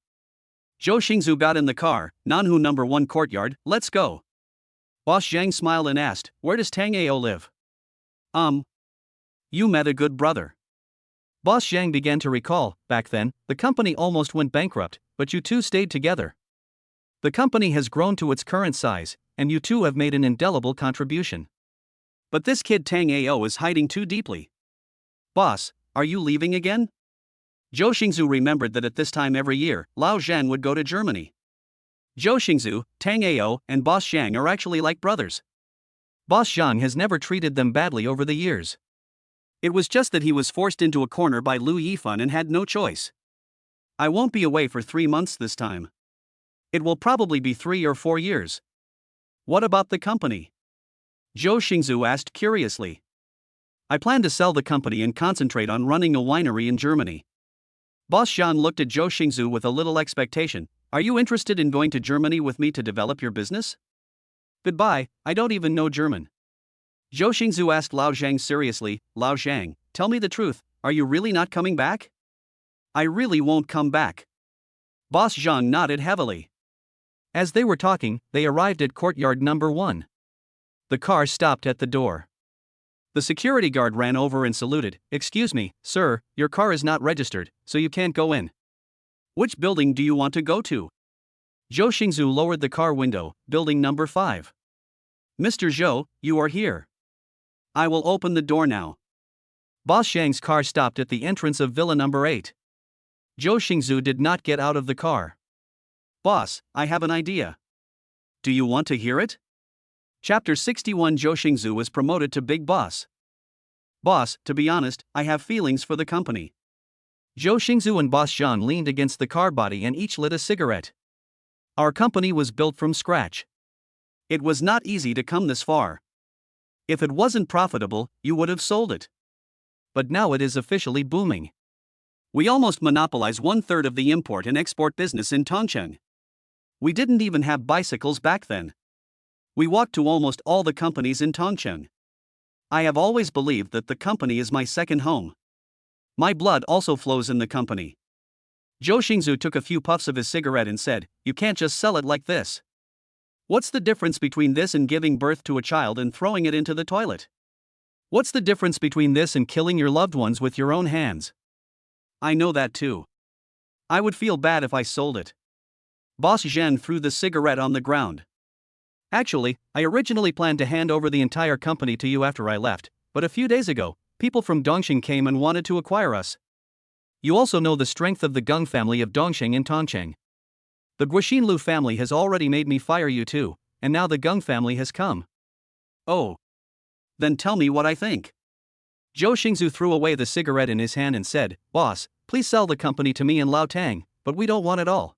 Zhou Xingzu got in the car. Nanhu number 1 courtyard, let's go. Boss Zhang smiled and asked, "Where does Tango live?" You met a good brother.
Boss Zhang began to recall. Back then, the company almost went bankrupt, but you two stayed together. The company has grown to its current size, and you two have made an indelible contribution.
But this kid Tango is hiding too deeply. Boss, are you leaving again? Zhou Xingzu remembered that at this time every year, Lao Zhan would go to Germany. Zhou Xingzu, Tango, and Boss Zhang are actually like brothers.
Boss Zhang has never treated them badly over the years.
It was just that he was forced into a corner by Lu Yifan and had no choice. I won't be away for 3 months this time. It will probably be 3 or 4 years. What about the company? Zhou Xingzu asked curiously. I plan to sell the company and concentrate on running a winery in Germany. Boss Zhang looked at Zhou Xingzu with a little expectation. Are you interested in going to Germany with me to develop your business? Goodbye, I don't even know German. Zhou Xingzu asked Lao Zhang seriously, Lao Zhang, tell me the truth, are you really not coming back? I really won't come back. Boss Zhang nodded heavily.
As they were talking, they arrived at courtyard number 1. The car stopped at the door.
The security guard ran over and saluted. Excuse me, sir, your car is not registered, so you can't go in. Which building do you want to go to? Zhou Xingzu lowered the car window. Building number 5. Mr. Zhou, you are here. I will open the door now.
Boss Zhang's car stopped at the entrance of villa number 8.
Zhou Xingzu did not get out of the car. Boss, I have an idea. Do you want to hear it? Chapter 61. Zhou Xingzu was promoted to Big Boss. Boss, to be honest, I have feelings for the company.
Zhou Xingzu and Boss Zhang leaned against the car body and each lit a cigarette.
Our company was built from scratch. It was not easy to come this far. If it wasn't profitable, you would have sold it.
But now it is officially booming.
We almost monopolize 1/3 of the import and export business in Tongcheng. We didn't even have bicycles back then. We walked to almost all the companies in Tongcheng. I have always believed that the company is my second home. My blood also flows in the company. Zhou Xingzu took a few puffs of his cigarette and said, you can't just sell it like this. What's the difference between this and giving birth to a child and throwing it into the toilet? What's the difference between this and killing your loved ones with your own hands? I know that too. I would feel bad if I sold it. Boss Zhen threw the cigarette on the ground. Actually, I originally planned to hand over the entire company to you after I left, but a few days ago, people from Dongxing came and wanted to acquire us. You also know the strength of the Geng family of Dongxing and Tongcheng. The Guoxinlu family has already made me fire you too, and now the Geng family has come. Oh. Then tell me what I think.
Zhou Xingzu threw away the cigarette in his hand and said, "Boss, please sell the company to me and Lao Tang, but we don't want it all."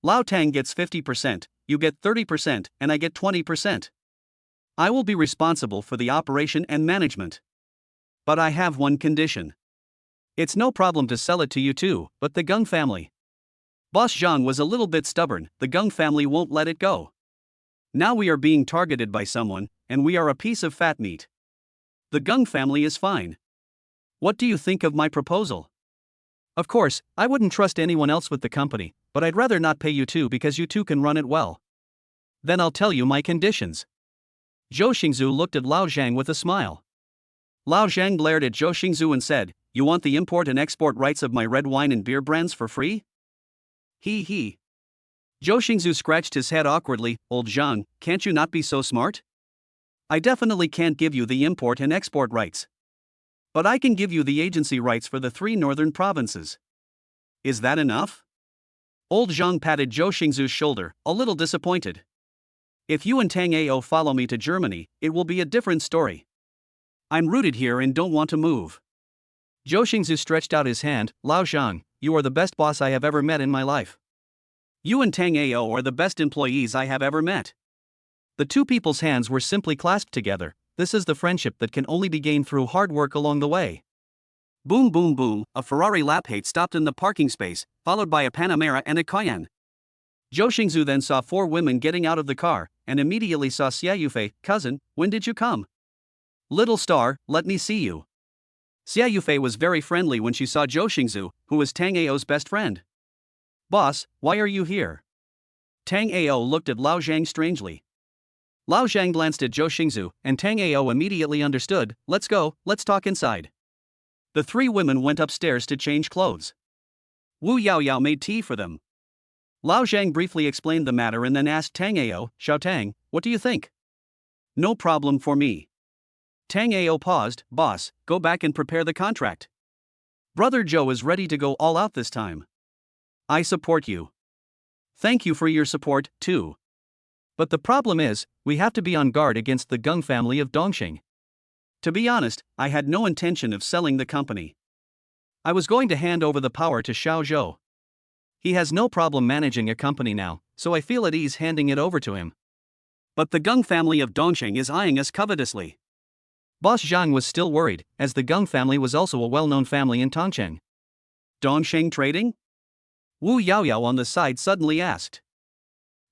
Lao Tang gets 50%, you get 30%, and I get 20%. I will be responsible for the operation and management. But I have one condition.
It's no problem to sell it to you too, but the Gung family.
Boss Zhang was a little bit stubborn, the Gung family won't let it go. Now we are being targeted by someone, and we are a piece of fat meat. The Gung family is fine. What do you think of my proposal?
Of course, I wouldn't trust anyone else with the company, but I'd rather not pay you too because you two can run it well.
Then I'll tell you my conditions.
Zhou Xingzu looked at Lao Zhang with a smile.
Lao Zhang glared at Zhou Xingzu and said, "You want the import and export rights of my red wine and beer brands for free?" He. Zhou Xingzu scratched his head awkwardly. "Old Zhang, can't you not be so smart? I definitely can't give you the import and export rights. But I can give you the agency rights for the 3 northern provinces. Is that enough?" Old Zhang patted Zhou Xingzu's shoulder, a little disappointed. "If you and Tango follow me to Germany, it will be a different story. I'm rooted here and don't want to move."
Zhou Xingzu stretched out his hand. "Lao Zhang, you are the best boss I have ever met in my life.
You and Tango are the best employees I have ever met."
The two people's hands were simply clasped together. This is the friendship that can only be gained through hard work along the way.
Boom boom boom, a Ferrari Lapate stopped in the parking space, followed by a Panamera and a Cayenne. Zhou Xingzu then saw 4 women getting out of the car, and immediately saw Xia Yufei. "Cousin, when did you come? Little star, let me see you." Xia Yufei was very friendly when she saw Zhou Xingzu, who was Tang Ao's best friend. "Boss, why are you here?" Tang Ao looked at Lao Zhang strangely. Lao Zhang glanced at Zhou Xingzu, and Tang Ao immediately understood. "Let's go, let's talk inside." The 3 women went upstairs to change clothes. Wu Yaoyao made tea for them. Lao Zhang briefly explained the matter and then asked Tang Ao, "Xiao Tang, what do you think?" "No problem for me." Tang Ao paused. "Boss, go back and prepare the contract. Brother Zhou is ready to go all out this time. I support you. Thank you for your support, too.
But the problem is, we have to be on guard against the Gung family of Dongxing."
To be honest, I had no intention of selling the company. I was going to hand over the power to Xiao Zhou.
He has no problem managing a company now, so I feel at ease handing it over to him.
But the Gung family of Dongxing is eyeing us covetously.
Boss Zhang was still worried, as the Gung family was also a well-known family in Tongcheng.
Dongxing Trading? Wu Yaoyao on the side suddenly asked.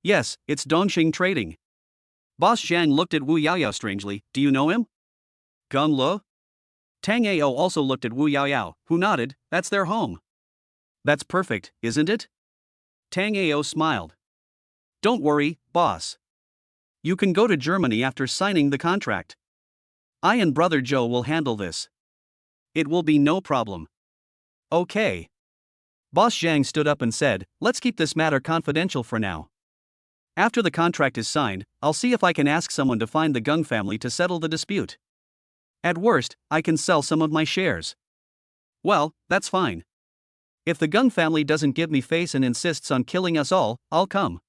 Yes, it's Dongxing Trading. Boss Zhang looked at Wu Yaoyao strangely. Do you know him? Gung Lo? Tang Ao also looked at Wu Yaoyao, who nodded. That's their home. That's perfect, isn't it? Tang Ao smiled. Don't worry, boss. You can go to Germany after signing the contract. I and Brother Zhou will handle this. It will be no problem. Okay.
Boss Zhang stood up and said, "Let's keep this matter confidential for now.
After the contract is signed, I'll see if I can ask someone to find the Gung family to settle the dispute. At worst, I can sell some of my shares." Well, that's fine. If the Gung family doesn't give me face and insists on killing us all, I'll come.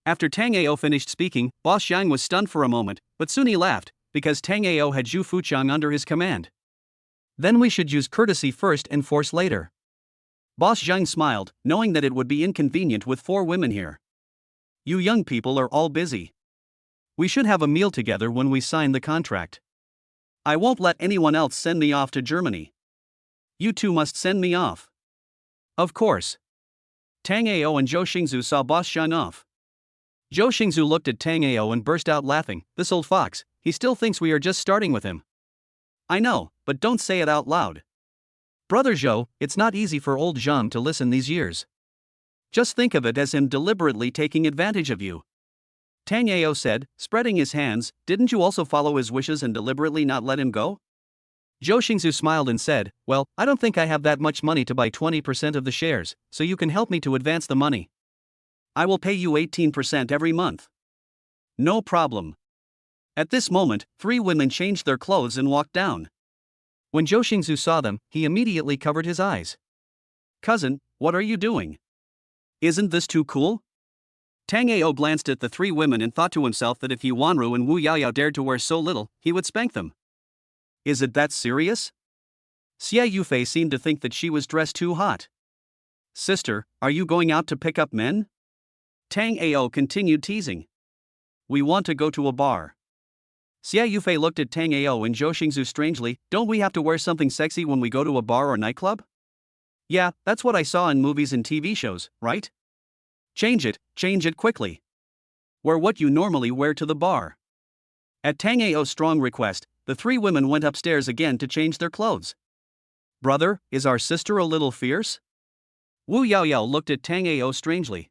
After Tang Ao finished speaking, Boss Zhang was stunned for a moment, but soon he laughed, because Tang Ao had Zhu Fuchang under his command.
Then we should use courtesy first and force later.
Boss Zhang smiled, knowing that it would be inconvenient with 4 women here. You young people are all busy. We should have a meal together when we sign the contract. I won't let anyone else send me off to Germany. You two must send me off. Of course. Tang Ao and Zhou Xingzu saw Boss Zhang off.
Zhou Xingzu looked at Tang Ao and burst out laughing. This old fox, he still thinks we are just starting with him.
I know, but don't say it out loud.
Brother Zhou, it's not easy for old Zhang to listen these years.
Just think of it as him deliberately taking advantage of you. Tang Ao said, spreading his hands. Didn't you also follow his wishes and deliberately not let him go?
Zhou Xingzu smiled and said, "Well, I don't think I have that much money to buy 20% of the shares, so you can help me to advance the money.
I will pay you 18% every month. No problem." At this moment, 3 women changed their clothes and walked down.
When Zhou Xingzu saw them, he immediately covered his eyes.
Cousin, what are you doing? Isn't this too cool? Tang Ao glanced at the three women and thought to himself that if Yi Wanru and Wu Yaoyao dared to wear so little, he would spank them. Is it that serious? Xia Yufei seemed to think that she was dressed too hot. Sister, are you going out to pick up men? Tang Ao continued teasing. We want to go to a bar. Xia Yufei looked at Tang Ao and Zhou Xingzu strangely. Don't we have to wear something sexy when we go to a bar or nightclub? Yeah, that's what I saw in movies and TV shows, right? Change it quickly. Wear what you normally wear to the bar. At Tang Ao's strong request, the three women went upstairs again to change their clothes. Brother, is our sister a little fierce? Wu Yaoyao looked at Tang Ao strangely.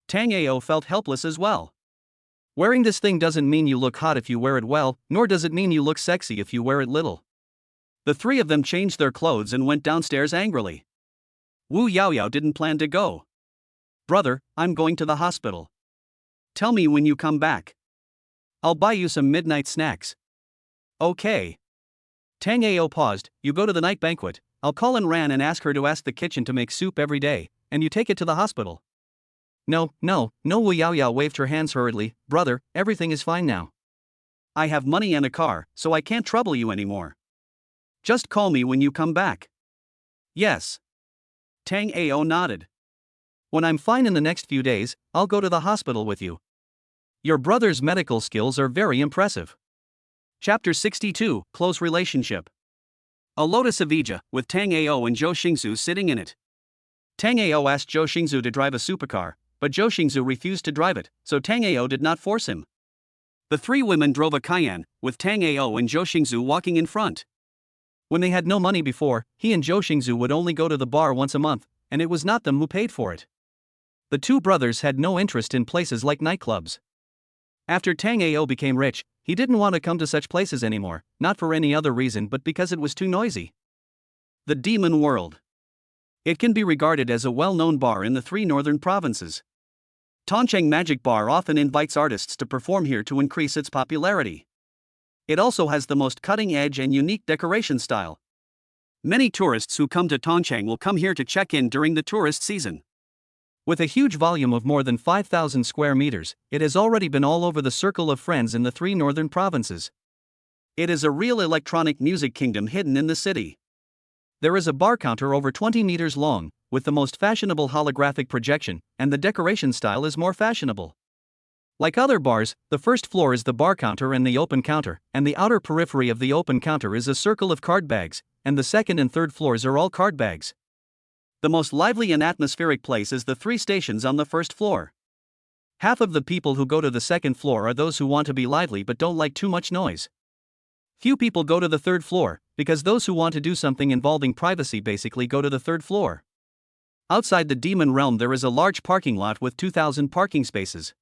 Tang Ao felt helpless as well. Wearing this thing doesn't mean you look hot if you wear it well, nor does it mean you look sexy if you wear it little. The three of them changed their clothes and went downstairs angrily. Wu Yaoyao didn't plan to go. Brother, I'm going to the hospital. Tell me when you come back. I'll buy you some midnight snacks. Okay. Tang Ao paused. You go to the night banquet. I'll call in Ran and ask her to ask the kitchen to make soup every day, and you take it to the hospital. No, Wu Yaoyao waved her hands hurriedly. Brother, everything is fine now. I have money and a car, so I can't trouble you anymore. Just call me when you come back. Yes. Tang Ao nodded. When I'm fine in the next few days, I'll go to the hospital with you. Your brother's medical skills are very impressive. Chapter 62, Close Relationship. A lotus of Ija, with Tang Ao and Zhou Xingzu sitting in it. Tang Ao asked Zhou Xingzu to drive a supercar, but Zhou Xingzu refused to drive it, so Tang Ao did not force him. The three women drove a Cayenne, with Tang Ao and Zhou Xingzu walking in front. When they had no money before, he and Zhou Xingzu would only go to the bar once a month, and it was not them who paid for it. The two brothers had no interest in places like nightclubs. After Tang Ao became rich, he didn't want to come to such places anymore, not for any other reason but because it was too noisy. The Demon World. It can be regarded as a well-known bar in the three northern provinces. Tongcheng Magic Bar often invites artists to perform here to increase its popularity. It also has the most cutting-edge and unique decoration style. Many tourists who come to Tongcheng will come here to check in during the tourist season. With a huge volume of more than 5,000 square meters, it has already been all over the circle of friends in the three northern provinces. It is a real electronic music kingdom hidden in the city. There is a bar counter over 20 meters long, with the most fashionable holographic projection, and the decoration style is more fashionable. Like other bars, the first floor is the bar counter and the open counter, and the outer periphery of the open counter is a circle of card bags, and the second and third floors are all card bags. The most lively and atmospheric place is the three stations on the first floor. Half of the people who go to the second floor are those who want to be lively but don't like too much noise. Few people go to the third floor, because those who want to do something involving privacy basically go to the third floor. Outside the Demon Realm there is a large parking lot with 2,000 parking spaces.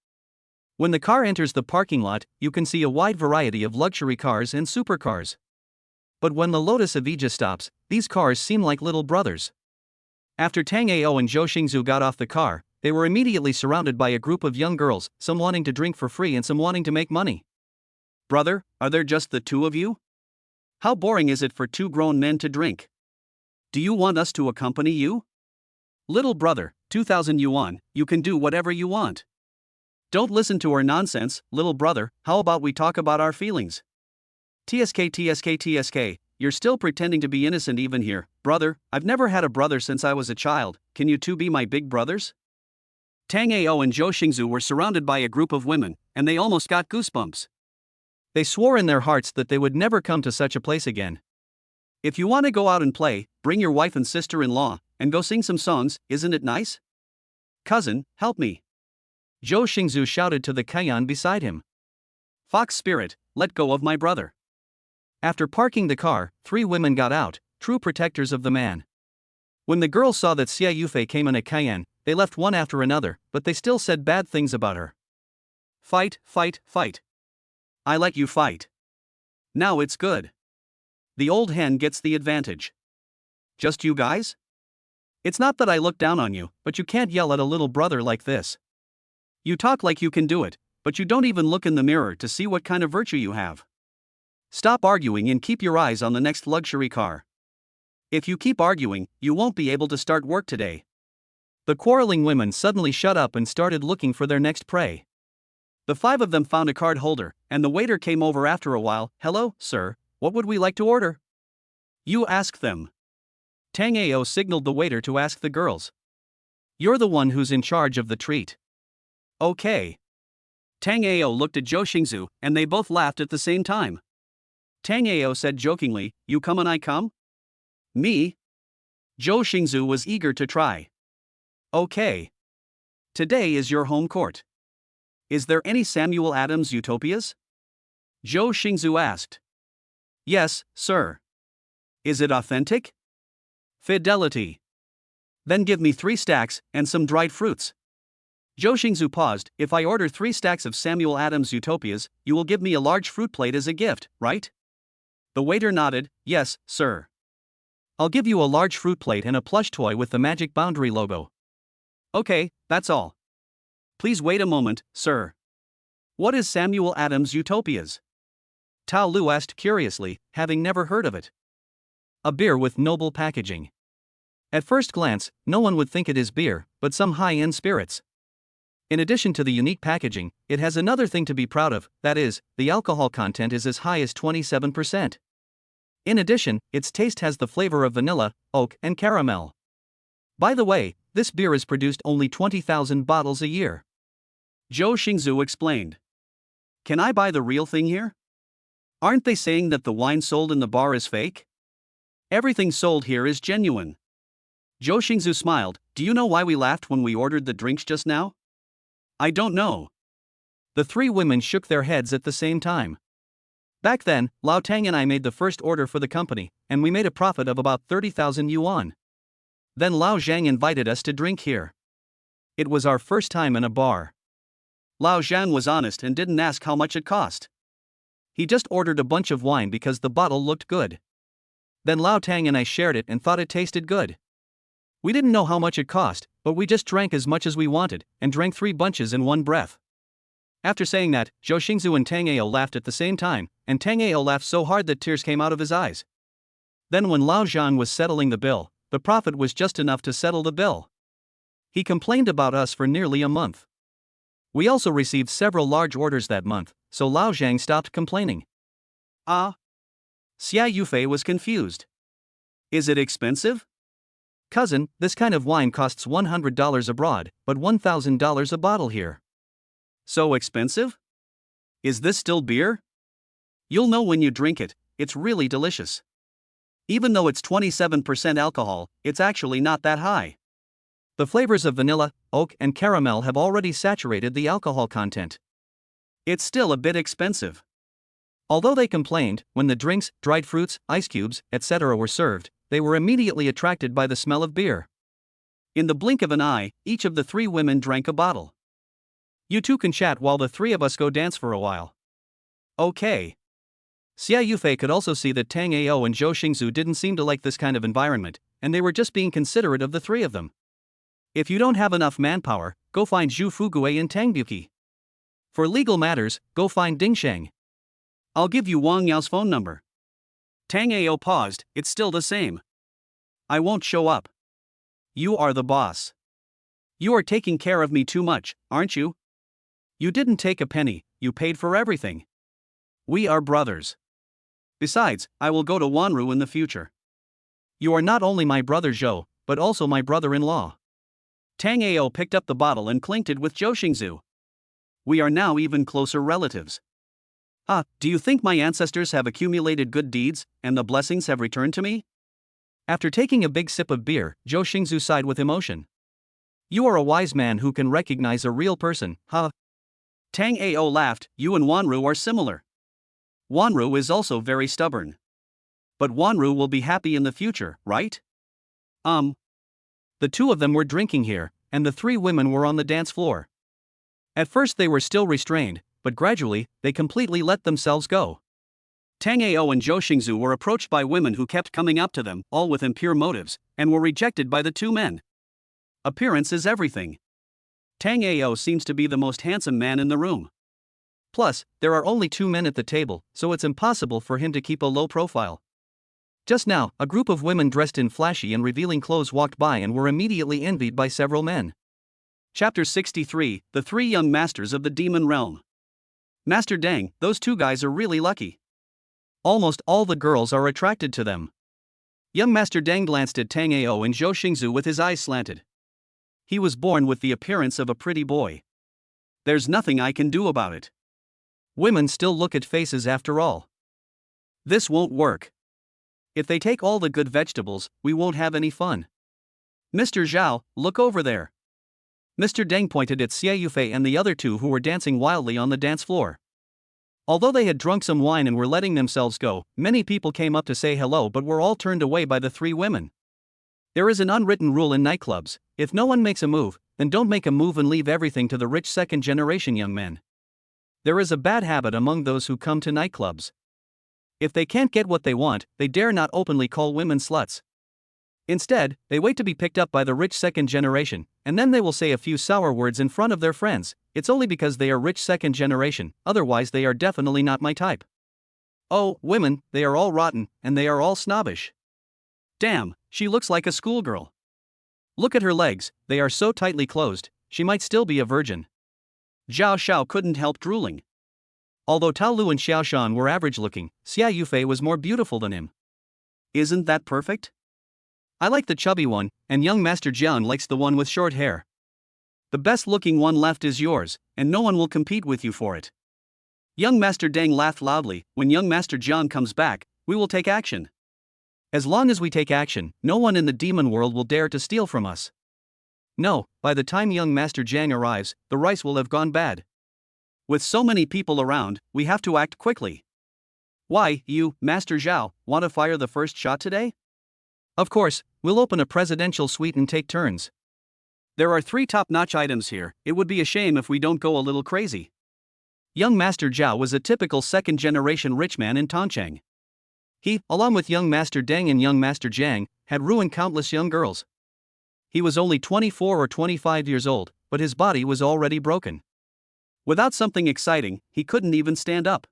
When the car enters the parking lot, you can see a wide variety of luxury cars and supercars. But when the Lotus of Ija stops, these cars seem like little brothers. After Tang Ao and Zhou Xingzu got off the car, they were immediately surrounded by a group of young girls, some wanting to drink for free and some wanting to make money. Brother, are there just the two of you? How boring is it for two grown men to drink? Do you want us to accompany you? Little brother, 2,000 yuan, you can do whatever you want. Don't listen to our nonsense, little brother, how about we talk about our feelings? TSK, you're still pretending to be innocent even here, brother, I've never had a brother since I was a child, can you two be my big brothers? Tang Ao and Zhou Xingzu were surrounded by a group of women, and they almost got goosebumps. They swore in their hearts that they would never come to such a place again. If you want to go out and play, bring your wife and sister-in-law, and go sing some songs, isn't it nice? Cousin, help me. Zhou Xingzu shouted to the Cayenne beside him. Fox spirit, let go of my brother. After parking the car, three women got out, true protectors of the man. When the girls saw that Xia Yufei came in a Cayenne, they left one after another, but they still said bad things about her. Fight. I let you fight. Now it's good. The old hen gets the advantage. Just you guys? It's not that I look down on you, but you can't yell at a little brother like this. You talk like you can do it, but you don't even look in the mirror to see what kind of virtue you have. Stop arguing and keep your eyes on the next luxury car. If you keep arguing, you won't be able to start work today.
The quarreling women suddenly shut up and started looking for their next prey.
The five of them found a card holder, and the waiter came over after a while. "Hello, sir, what would we like to order?" "You ask them." Tango signaled the waiter to ask the girls.
"You're the one who's in charge of the treat."
"Okay." Tango looked at Zhou Xingzu, and they both laughed at the same time. Tango said jokingly, "You come and I come?" "Me?" Zhou Xingzu was eager to try. "Okay. Today is your home court. Is there any Samuel Adams utopias?" Zhou Xingzu asked. "Yes, sir." "Is it authentic?" "Fidelity." "Then give me 3 stacks, and some dried fruits." Zhou Xingzu paused. "If I order 3 stacks of Samuel Adams utopias, you will give me a large fruit plate as a gift, right?" The waiter nodded. "Yes, sir."
"I'll give you a large fruit plate and a plush toy with the magic boundary logo."
"Okay, that's all." "Please wait a moment, sir. What is Samuel Adams utopias?"
Tao Lu asked curiously, having never heard of it. "A beer with noble packaging." At first glance, no one would think it is beer, but some high-end spirits. In addition to the unique packaging, it has another thing to be proud of, that is, the alcohol content is as high as 27%. In addition, its taste has the flavor of vanilla, oak, and caramel. By the way, this beer is produced only 20,000 bottles a year.
Zhou Xingzu explained. "Can I buy the real thing here? Aren't they saying that the wine sold in the bar is fake? Everything sold here is genuine." Zhou Xingzu smiled. "Do you know why we laughed when we ordered the drinks just now?" "I don't know."
The 3 women shook their heads at the same time. "Back then, Lao Tang and I made the first order for the company, and we made a profit of about 30,000 yuan. Then Lao Zhang invited us to drink here. It was our first time in a bar."
Lao Zhang was honest and didn't ask how much it cost.
He just ordered a bunch of wine because the bottle looked good. Then Lao Tang and I shared it and thought it tasted good. We didn't know how much it cost, but we just drank as much as we wanted, and drank 3 bunches in one breath. After saying that, Zhou Xingzu and Tango laughed at the same time, and Tango laughed so hard that tears came out of his eyes. Then when Lao Zhang was settling the bill, the profit was just enough to settle the bill. He complained about us for nearly a month. We also received several large orders that month, so Lao Zhang stopped complaining.
Ah. Xia Yufei was confused. "Is it expensive?"
"Cousin, this kind of wine costs $100 abroad, but $1,000 a bottle here."
"So expensive? Is this still beer?" "You'll know when you drink it, it's really delicious. Even though it's 27% alcohol, it's actually not that high.
The flavors of vanilla, oak, and caramel have already saturated the alcohol content.
It's still a bit expensive."
Although they complained, when the drinks, dried fruits, ice cubes, etc. were served, they were immediately attracted by the smell of beer.
In the blink of an eye, each of the 3 women drank a bottle.
"You two can chat while the 3 of us go dance for a while."
"Okay."
Xia Yufei could also see that Tang Ao and Zhou Xingzu didn't seem to like this kind of environment, and they were just being considerate of the 3 of them. "If you don't have enough manpower, go find Zhu Fugui in Tangbuki. For legal matters, go find Ding Sheng.
I'll give you Wang Yao's phone number." Tango paused. "It's still the same. I won't show up. You are the boss. You are taking care of me too much, aren't you? You didn't take a penny, you paid for everything. We are brothers. Besides, I will go to Wanru in the future."
"You are not only my brother Zhou, but also my brother-in-law."
Tango picked up the bottle and clinked it with Zhou Xingzu. "We are now even closer relatives. Ah, do you think my ancestors have accumulated good deeds, and the blessings have returned to me?"
After taking a big sip of beer, Zhou Xingzu sighed with emotion. "You are a wise man who can recognize a real person, huh?"
Tango laughed. "You and Wanru are similar. Wanru is also very stubborn. But Wanru will be happy in the future, right?"
The 2 of them were drinking here, and the 3 women were on the dance floor. At first they were still restrained, but gradually, they completely let themselves go.
Tango and Zhou Xingzu were approached by women who kept coming up to them, all with impure motives, and were rejected by the 2 men. Appearance is everything. Tango seems to be the most handsome man in the room.
Plus, there are only 2 men at the table, so it's impossible for him to keep a low profile. Just now, a group of women dressed in flashy and revealing clothes walked by and were immediately envied by several men.
Chapter 63, The Three Young Masters of the Demon Realm. Master Dang, those two guys are really lucky.
Almost all the girls are attracted to them.
Young Master Dang glanced at Tango and Zhou Xingzu with his eyes slanted. He was born with the appearance of a pretty boy. There's nothing I can do about it.
Women still look at faces after all.
This won't work. If they take all the good vegetables, we won't have any fun. Mr. Zhao, look over there. Mr. Deng pointed at Xia Yufei and the other two who were dancing wildly on the dance floor. Although they had drunk some wine and were letting themselves go, many people came up to say hello but were all turned away by the three women. There is an unwritten rule in nightclubs: if no one makes a move, then don't make a move and leave everything to the rich second-generation young men. There is a bad habit among those who come to nightclubs. If they can't get what they want, they dare not openly call women sluts. Instead, they wait to be picked up by the rich second generation, and then they will say a few sour words in front of their friends. It's only because they are rich second generation, otherwise they are definitely not my type. Oh, women, they are all rotten, and they are all snobbish. Damn, she looks like a schoolgirl. Look at her legs, they are so tightly closed, she might still be a virgin. Zhao Xiao couldn't help drooling. Although Tao Lu and Xiao Shan were average looking, Xia Yufei was more beautiful than him. Isn't that perfect? I like the chubby one, and young Master Jian likes the one with short hair. The best looking one left is yours, and no one will compete with you for it. Young Master Deng laughed loudly. When young Master Jian comes back, we will take action. As long as we take action, no one in the demon world will dare to steal from us. No, by the time young Master Jiang arrives, the rice will have gone bad. With so many people around, we have to act quickly. Why, you, Master Zhao, want to fire the first shot today?
Of course, we'll open a presidential suite and take turns.
There are 3 top-notch items here, it would be a shame if we don't go a little crazy. Young Master Zhao was a typical second-generation rich man in Tongchang.
He, along with young Master Deng and young Master Jiang, had ruined countless young girls. He was only 24 or 25 years old, but his body was already broken.
Without something exciting, he couldn't even stand up.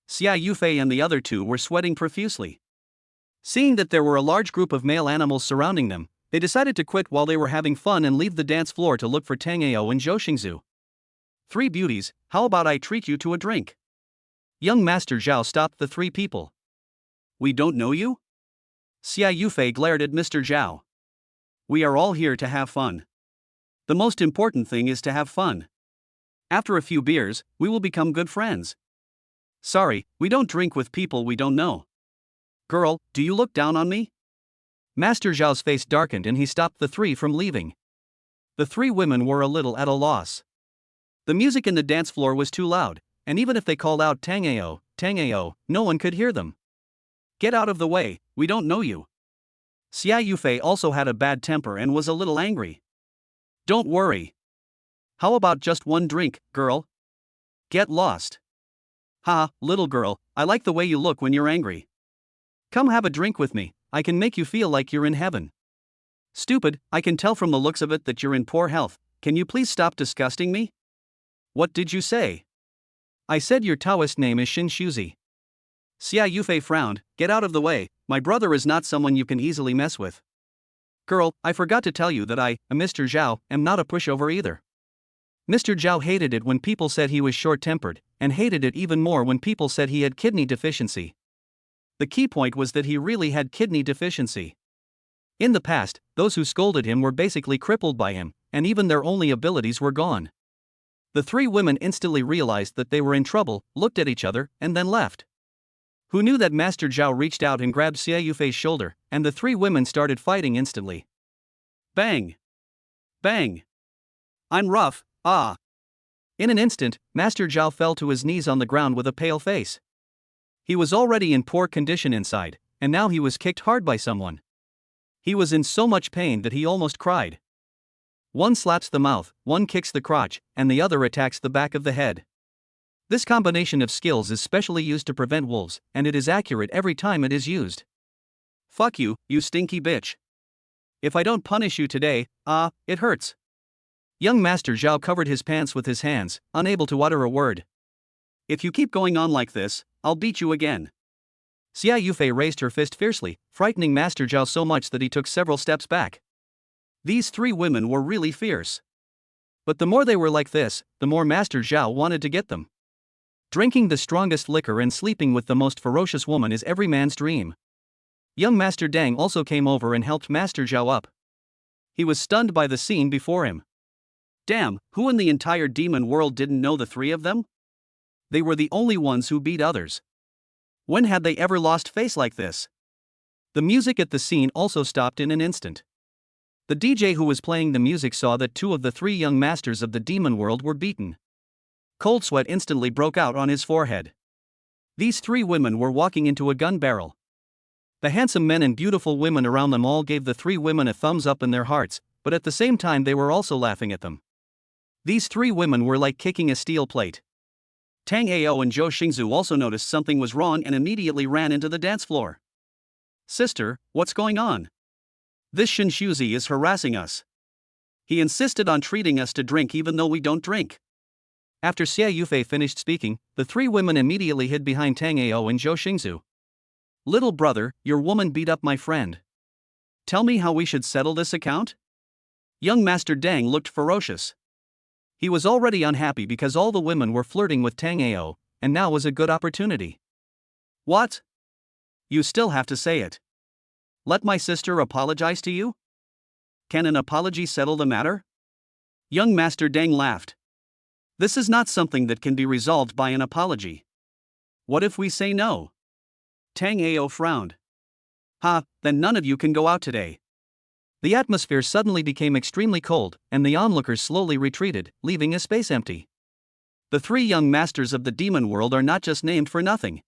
Xia Yufei and the other two were sweating profusely. Seeing that there were a large group of male animals surrounding them, they decided to quit while they were having fun and leave the dance floor to look for Tango and Zhou Xingzu. 3 beauties, how about I treat you to a drink? Young Master Zhao stopped the 3 people. We don't know you? Xia Yufei glared at Mr. Zhao. We are all here to have fun. The most important thing is to have fun. After a few beers, we will become good friends. Sorry, we don't drink with people we don't know. Girl, do you look down on me?
Master Zhao's face darkened and he stopped the 3 from leaving.
The 3 women were a little at a loss. The music in the dance floor was too loud, and even if they called out Tango, Tango, no one could hear them. Get out of the way, we don't know you. Xia Yufei also had a bad temper and was a little angry. Don't worry. How about just one drink, girl? Get lost. Ha, little girl, I like the way you look when you're angry. Come have a drink with me, I can make you feel like you're in heaven. Stupid, I can tell from the looks of it that you're in poor health, can you please stop disgusting me? What did you say? I said your Taoist name is Xin Shuzi. Xia Yufei frowned, get out of the way, my brother is not someone you can easily mess with. Girl, I forgot to tell you that I, Mr. Zhao, am not a pushover either. Mr. Zhao hated it when people said he was short-tempered, and hated it even more when people said he had kidney deficiency. The key point was that he really had kidney deficiency. In the past, those who scolded him were basically crippled by him, and even their only abilities were gone. The 3 women instantly realized that they were in trouble, looked at each other, and then left. Who knew that Master Zhao reached out and grabbed Xia Yufei's shoulder, and the 3 women started fighting instantly. Bang! Bang! I'm rough, ah! In an instant, Master Zhao fell to his knees on the ground with a pale face. He was already in poor condition inside, and now he was kicked hard by someone. He was in so much pain that he almost cried. One slaps the mouth, one kicks the crotch, and the other attacks the back of the head. This combination of skills is specially used to prevent wolves, and it is accurate every time it is used. Fuck you, you stinky bitch. If I don't punish you today, it hurts. Young Master Zhao covered his pants with his hands, unable to utter a word. If you keep going on like this, I'll beat you again.
Xia Yufei raised her fist fiercely, frightening Master Zhao so much that he took several steps back.
These three women were really fierce.
But the more they were like this, the more Master Zhao wanted to get them. Drinking the strongest liquor and sleeping with the most ferocious woman is every man's dream. Young Master Deng also came over and helped Master Zhao up. He was stunned by the scene before him.
Damn, who in the entire demon world didn't know the three of them? They were the only ones who beat others. When had they ever lost face like this?
The music at the scene also stopped in an instant. The DJ who was playing the music saw that two of the three young masters of the demon world were beaten. Cold sweat instantly broke out on his forehead.
These three women were walking into a gun barrel.
The handsome men and beautiful women around them all gave the three women a thumbs up in their hearts, but at the same time they were also laughing at them.
These three women were like kicking a steel plate. Tang Ao and Zhou Xingzu also noticed something was wrong and immediately ran into the dance floor. Sister, what's going on? This Shen Shuzi is harassing us. He insisted on treating us to drink even though we don't drink.
After Xia Yufei finished speaking, the three women immediately hid behind Tang Ao and Zhou Xingzu.
Little brother, your woman beat up my friend. Tell me how we should settle this account? Young Master Deng looked ferocious. He was already unhappy because all the women were flirting with Tang Ao, and now was a good opportunity. What? You still have to say it. Let my sister apologize to you? Can an apology settle the matter? Young Master Deng laughed. This is not something that can be resolved by an apology. What if we say no? Tang Ao frowned. Then none of you can go out today.
The atmosphere suddenly became extremely cold, and the onlookers slowly retreated, leaving a space empty.
The three young masters of the demon world are not just named for nothing.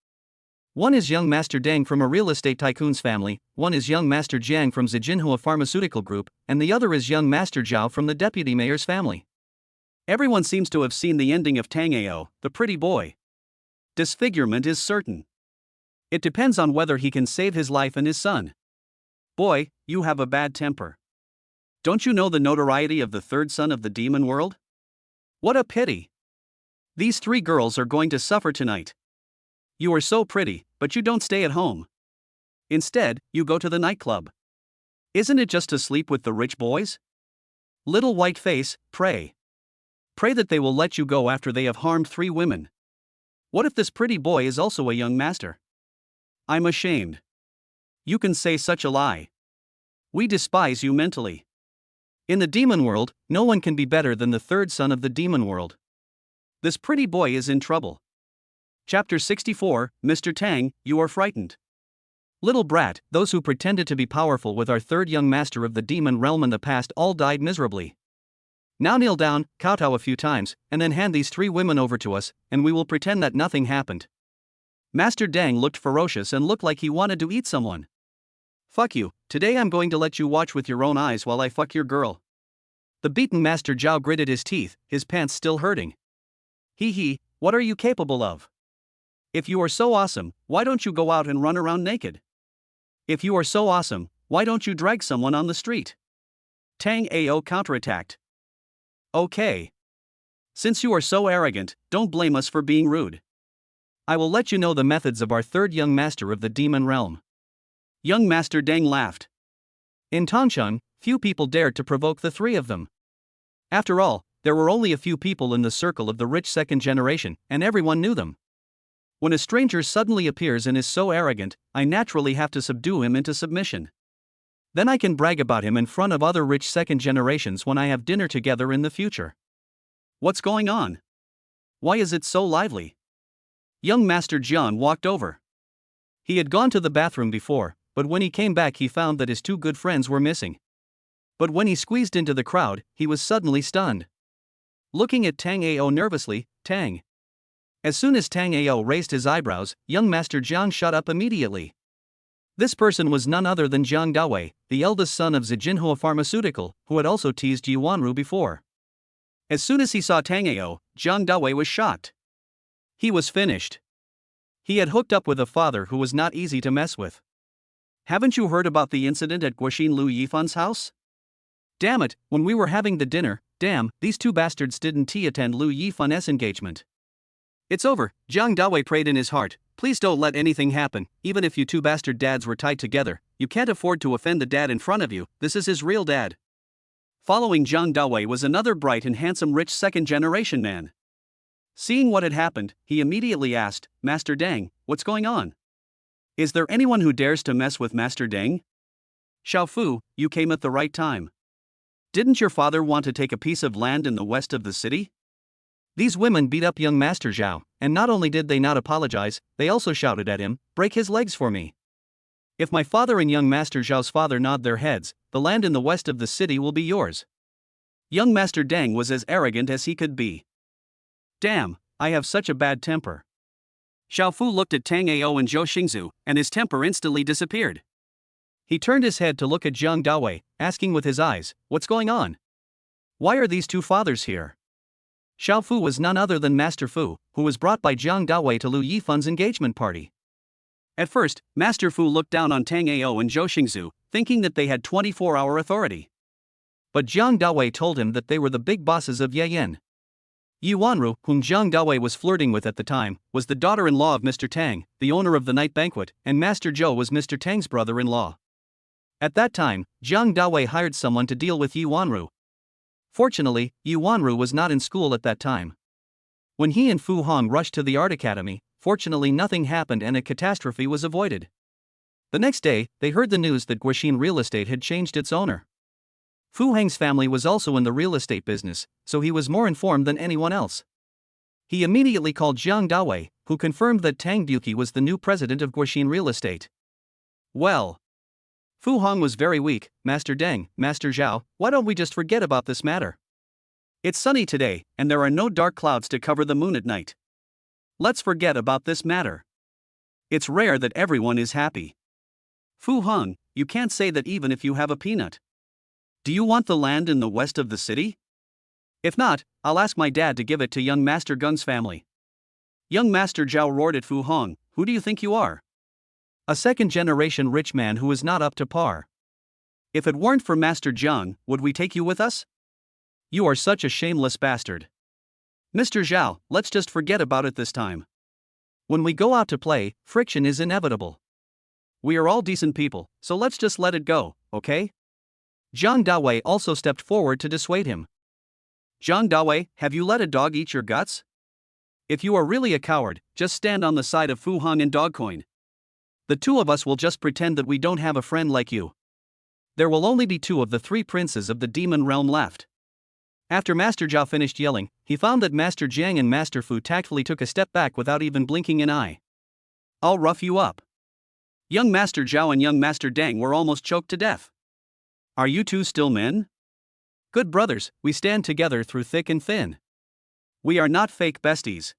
One is young Master Deng from a real estate tycoon's family, one is young Master Jiang from Zijinhua Pharmaceutical Group, and the other is young Master Zhao from the deputy mayor's family.
Everyone seems to have seen the ending of Tang Ao, the pretty boy. Disfigurement is certain. It depends on whether he can save his life and his son. Boy, you have a bad temper. Don't you know the notoriety of the third son of the demon world? What a pity. These three girls are going to suffer tonight. You are so pretty, but you don't stay at home. Instead, you go to the nightclub. Isn't it just to sleep with the rich boys? Little white face, pray. Pray that they will let you go after they have harmed three women. What if this pretty boy is also a young master? I'm ashamed. You can say such a lie. We despise you mentally.
In the demon world, no one can be better than the third son of the demon world.
This pretty boy is in trouble. Chapter 64, Mr. Tang, you are frightened.
Little brat, those who pretended to be powerful with our third young master of the demon realm in the past all died miserably. Now kneel down, kowtow a few times, and then hand these three women over to us, and we will pretend that nothing happened.
Master Deng looked ferocious and looked like he wanted to eat someone. Fuck you, today I'm going to let you watch with your own eyes while I fuck your girl.
The beaten Master Zhao gritted his teeth, his pants still hurting.
Hee, what are you capable of? If you are so awesome, why don't you go out and run around naked? If you are so awesome, why don't you drag someone on the street? Tang Ao counterattacked. Okay. Since you are so arrogant, don't blame us for being rude. I will let you know the methods of our third young master of the demon realm. Young Master Deng laughed.
In Tongcheng, few people dared to provoke the three of them. After all, there were only a few people in the circle of the rich second generation, and everyone knew them. When a stranger suddenly appears and is so arrogant, I naturally have to subdue him into submission. Then I can brag about him in front of other rich second generations when I have dinner together in the future.
What's going on? Why is it so lively? Young Master Jian walked over.
He had gone to the bathroom before, but when he came back he found that his two good friends were missing. But when he squeezed into the crowd, he was suddenly stunned. Looking at Tang Ao nervously, Tang. As soon as Tang Ao raised his eyebrows, young Master Jiang shut up immediately. This person was none other than Jang Dawi, the eldest son of Zijinhua Pharmaceutical, who had also teased Yuanru before.
As soon as he saw Tang Ao, Jang Dawi was shocked. He was finished. He had hooked up with a father who was not easy to mess with. Haven't you heard about the incident at Guoxin Lu Yifan's house?
Damn it, when we were having the dinner, these two bastards didn't attend Lu Yifan's engagement.
It's over, Jiang Dawi prayed in his heart, Please don't let anything happen, even if you two bastard dads were tied together, you can't afford to offend the dad in front of you, this is his real dad. Following Jang Dawi was another bright and handsome rich second-generation man. Seeing what had happened, he immediately asked, Master Deng, what's going on? Is there anyone who dares to mess with Master Deng? Xiao Fu, you came at the right time. Didn't your father want to take a piece of land in the west of the city?
These women beat up young Master Zhao, and not only did they not apologize, they also shouted at him, break his legs for me. If my father and young Master Zhao's father nod their heads, the land in the west of the city will be yours.
Young Master Deng was as arrogant as he could be. Damn, I have such a bad temper. Xiao Fu looked at Tango and Zhou Xingzu, and his temper instantly disappeared.
He turned his head to look at Jang Dawi, asking with his eyes, what's going on? Why are these two fathers here? Xiao Fu was none other than Master Fu, who was brought by Jang Dawi to Lu Yifan's engagement party.
At first, Master Fu looked down on Tango and Zhou Xingzu, thinking that they had 24-hour authority.
But Jang Dawi told him that they were the big bosses of Yen. Yuanru, whom Jang Dawi was flirting with at the time, was the daughter-in-law of Mr. Tang, the owner of the night banquet, and Master Zhou was Mr. Tang's brother-in-law. At that time, Jang Dawi hired someone to deal with Yuanru. Fortunately, Yuanru was not in school at that time. When he and Fu Hong rushed to the art academy, fortunately nothing happened and a catastrophe was avoided. The next day, they heard the news that Guixin Real Estate had changed its owner. Fu Heng's family was also in the real estate business, so he was more informed than anyone else. He immediately called Jang Dawi, who confirmed that Tang Duqi was the new president of Guixin Real Estate. Well, Fu Hong was very weak. Master Deng, Master Zhao, why don't we just forget about this matter?
It's sunny today, and there are no dark clouds to cover the moon at night. Let's forget about this matter. It's rare that everyone is happy. Fu Hong, you can't say that even if you have a peanut. Do you want the land in the west of the city? If not, I'll ask my dad to give it to young Master Gung's family. Young Master Zhao roared at Fu Hong, who do you think you are?
A second-generation rich man who is not up to par.
If it weren't for Master Zhang, would we take you with us?
You are such a shameless bastard.
Mr. Zhao, let's just forget about it this time.
When we go out to play, friction is inevitable.
We are all decent people, so let's just let it go, okay?
Jang Dawi also stepped forward to dissuade him.
Jang Dawi, have you let a dog eat your guts? If you are really a coward, just stand on the side of Fu Hong and Dogcoin. The two of us will just pretend that we don't have a friend like you. There will only be two of the three princes of the demon realm left. After Master Zhao finished yelling, he found that Master Jiang and Master Fu tactfully took a step back without even blinking an eye. I'll rough you up. Young Master Zhao and young Master Deng were almost choked to death. Are you two still men? Good brothers, we stand together through thick and thin. We are not fake besties.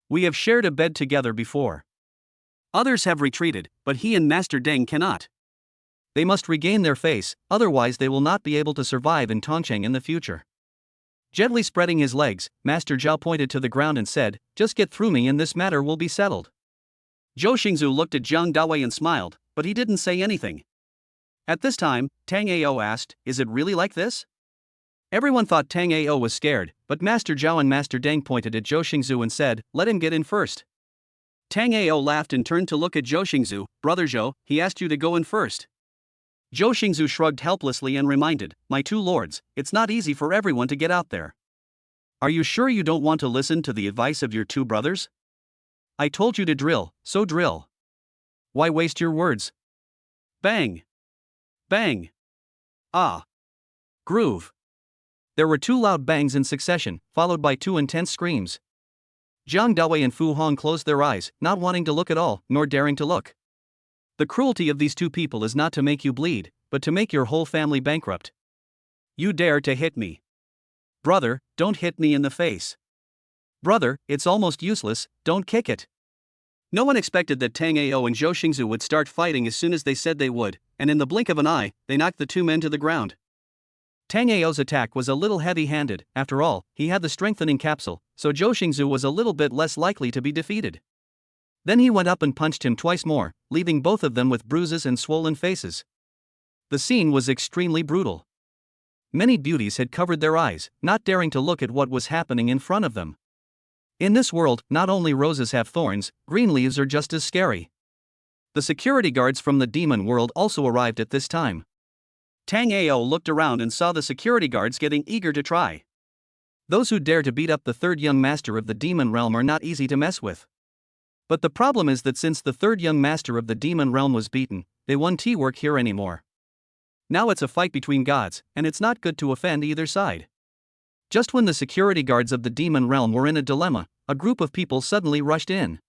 We have shared a bed together before. Others have retreated, but he and Master Deng cannot.
They must regain their face, otherwise they will not be able to survive in Tongcheng in the future. Gently spreading his legs, Master Zhao pointed to the ground and said, just get through me and this matter will be settled.
Zhou Xingzu looked at Jang Dawi and smiled, but he didn't say anything. At this time, Tang Ao asked, is it really like this? Everyone thought Tang Ao was scared, but Master Zhao and Master Deng pointed at Zhou Xingzu and said, let him get in first. Tang Ao laughed and turned to look at Zhou Xingzu, brother Zhou, he asked you to go in first. Zhou Xingzu shrugged helplessly and reminded, my two lords, it's not easy for everyone to get out there. Are you sure you don't want to listen to the advice of your two brothers? I told you to drill, so drill. Why waste your words? Bang! Bang! Ah! Groove!
There were two loud bangs in succession, followed by two intense screams. Jang Dawi and Fu Hong closed their eyes, not wanting to look at all, nor daring to look. The cruelty of these two people is not to make you bleed, but to make your whole family bankrupt. You dare to hit me. Brother, don't hit me in the face. Brother, it's almost useless, don't kick it. No one expected that Tang Ao and Zhou Xingzu would start fighting as soon as they said they would, and in the blink of an eye, they knocked the two men to the ground. Tang Ao's attack was a little heavy-handed, after all, he had the strengthening capsule, so Zhou Xingzu was a little bit less likely to be defeated. Then he went up and punched him twice more, leaving both of them with bruises and swollen faces. The scene was extremely brutal. Many beauties had covered their eyes, not daring to look at what was happening in front of them. In this world, not only roses have thorns, green leaves are just as scary. The security guards from the demon world also arrived at this time.
Tango looked around and saw the security guards getting eager to try.
Those who dare to beat up the third young master of the demon realm are not easy to mess with. But the problem is that since the third young master of the demon realm was beaten, they won't work here anymore. Now it's a fight between gods, and it's not good to offend either side. Just when the security guards of the demon realm were in a dilemma, a group of people suddenly rushed in.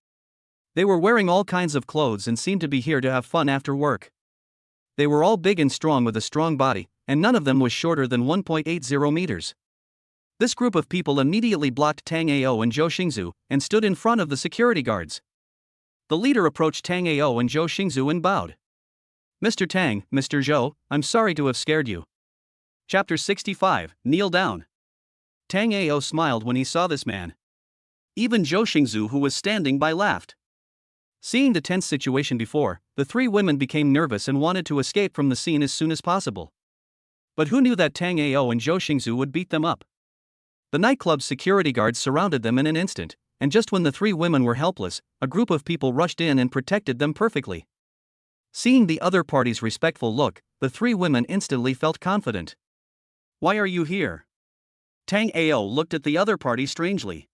They were wearing all kinds of clothes and seemed to be here to have fun after work. They were all big and strong with a strong body, and none of them was shorter than 1.80 meters. This group of people immediately blocked Tang Ao and Zhou Xingzu and stood in front of the security guards. The leader approached Tang Ao and Zhou Xingzu and bowed. "Mr. Tang, Mr. Zhou, I'm sorry to have scared you."
Chapter 65, Kneel Down.
Tang Ao smiled when he saw this man.
Even Zhou Xingzu, who was standing by, laughed.
Seeing the tense situation before, the three women became nervous and wanted to escape from the scene as soon as possible. But who knew that Tang Ao and Zhou Xingzu would beat them up? The nightclub's security guards surrounded them in an instant, and just when the three women were helpless, a group of people rushed in and protected them perfectly. Seeing the other party's respectful look, the three women instantly felt confident.
"Why are you here?" Tang Ao looked at the other party strangely.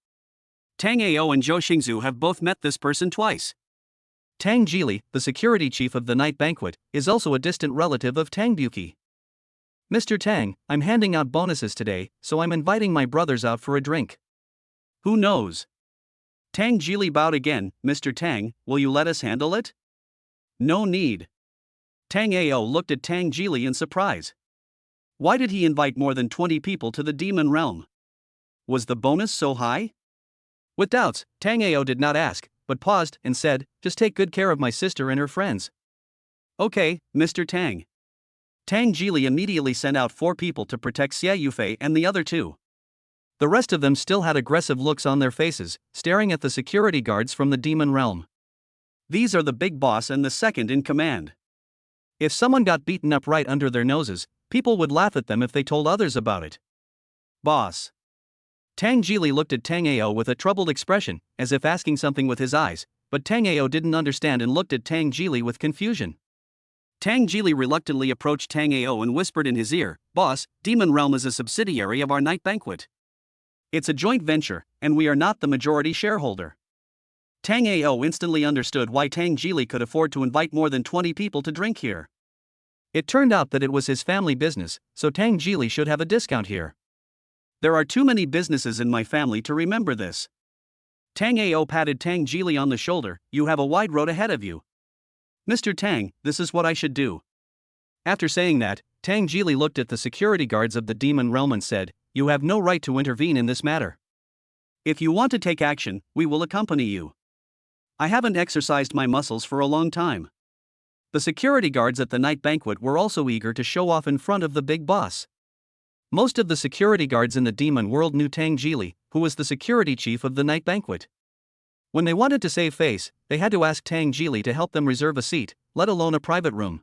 Tang Ao and Zhou Xingzu have both met this person twice.
Tang Jili, the security chief of the night banquet, is also a distant relative of Tang Buki. "Mr. Tang, I'm handing out bonuses today, so I'm inviting my brothers out for a drink."
"Who knows?" Tang Jili bowed again. "Mr. Tang, will you let us handle it?" "No need." Tang Ao looked at Tang Jili in surprise. Why did he invite more than 20 people to the demon realm? Was the bonus so high?
With doubts, Tang Ao did not ask, but paused and said, "Just take good care of my sister and her friends."
"Okay, Mr. Tang." Tang Jili immediately sent out 4 people to protect Xie Yufei and the other 2.
The rest of them still had aggressive looks on their faces, staring at the security guards from the demon realm.
These are the big boss and the second in command.
If someone got beaten up right under their noses, people would laugh at them if they told others about it.
"Boss."
Tang Jili looked at Tang Ao with a troubled expression, as if asking something with his eyes, but Tang Ao didn't understand and looked at Tang Jili with confusion.
Tang Jili reluctantly approached Tang Ao and whispered in his ear, "Boss, Demon Realm is a subsidiary of our night banquet. It's a joint venture, and we are not the majority shareholder." Tang Ao instantly understood why Tang Jili could afford to invite more than 20 people to drink here.
It turned out that it was his family business, so Tang Jili should have a discount here.
"There are too many businesses in my family to remember this." Tang Ao patted Tang Jili on the shoulder. "You have a wide road ahead of you. Mr. Tang, this is what I should do."
After saying that, Tang Jili looked at the security guards of the demon realm and said, "You have no right to intervene in this matter.
If you want to take action, we will accompany you. I haven't exercised my muscles for a long time." The security guards at the night banquet were also eager to show off in front of the big boss. Most of the security guards in the demon world knew Tang Jili, who was the security chief of the night banquet. When they wanted to save face, they had to ask Tang Jili to help them reserve a seat, let alone a private room.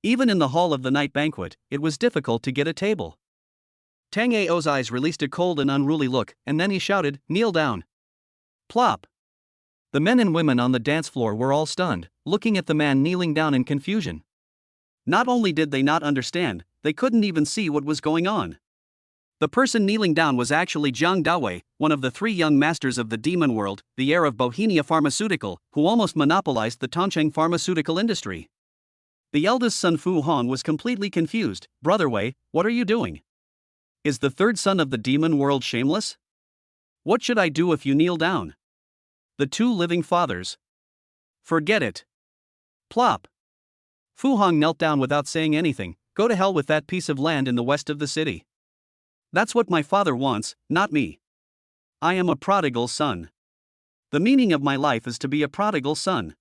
Even in the hall of the night banquet, it was difficult to get a table. Tang Ao's eyes released a cold and unruly look, and then he shouted, "Kneel down." Plop. The men and women on the dance floor were all stunned, looking at the man kneeling down in confusion. Not only did they not understand, they couldn't even see what was going on. The person kneeling down was actually Jang Dawi, one of the 3 young masters of the demon world, the heir of Bohemia Pharmaceutical, who almost monopolized the Tongcheng pharmaceutical industry. The eldest son Fu Han was completely confused. "Brother Wei, what are you doing? Is the third son of the demon world shameless? What should I do if you kneel down?" The 2 living fathers. "Forget it." Plop. Fu Hong knelt down without saying anything. "Go to hell with that piece of land in the west of the city. That's what my father wants, not me. I am a prodigal son. The meaning of my life is to be a prodigal son.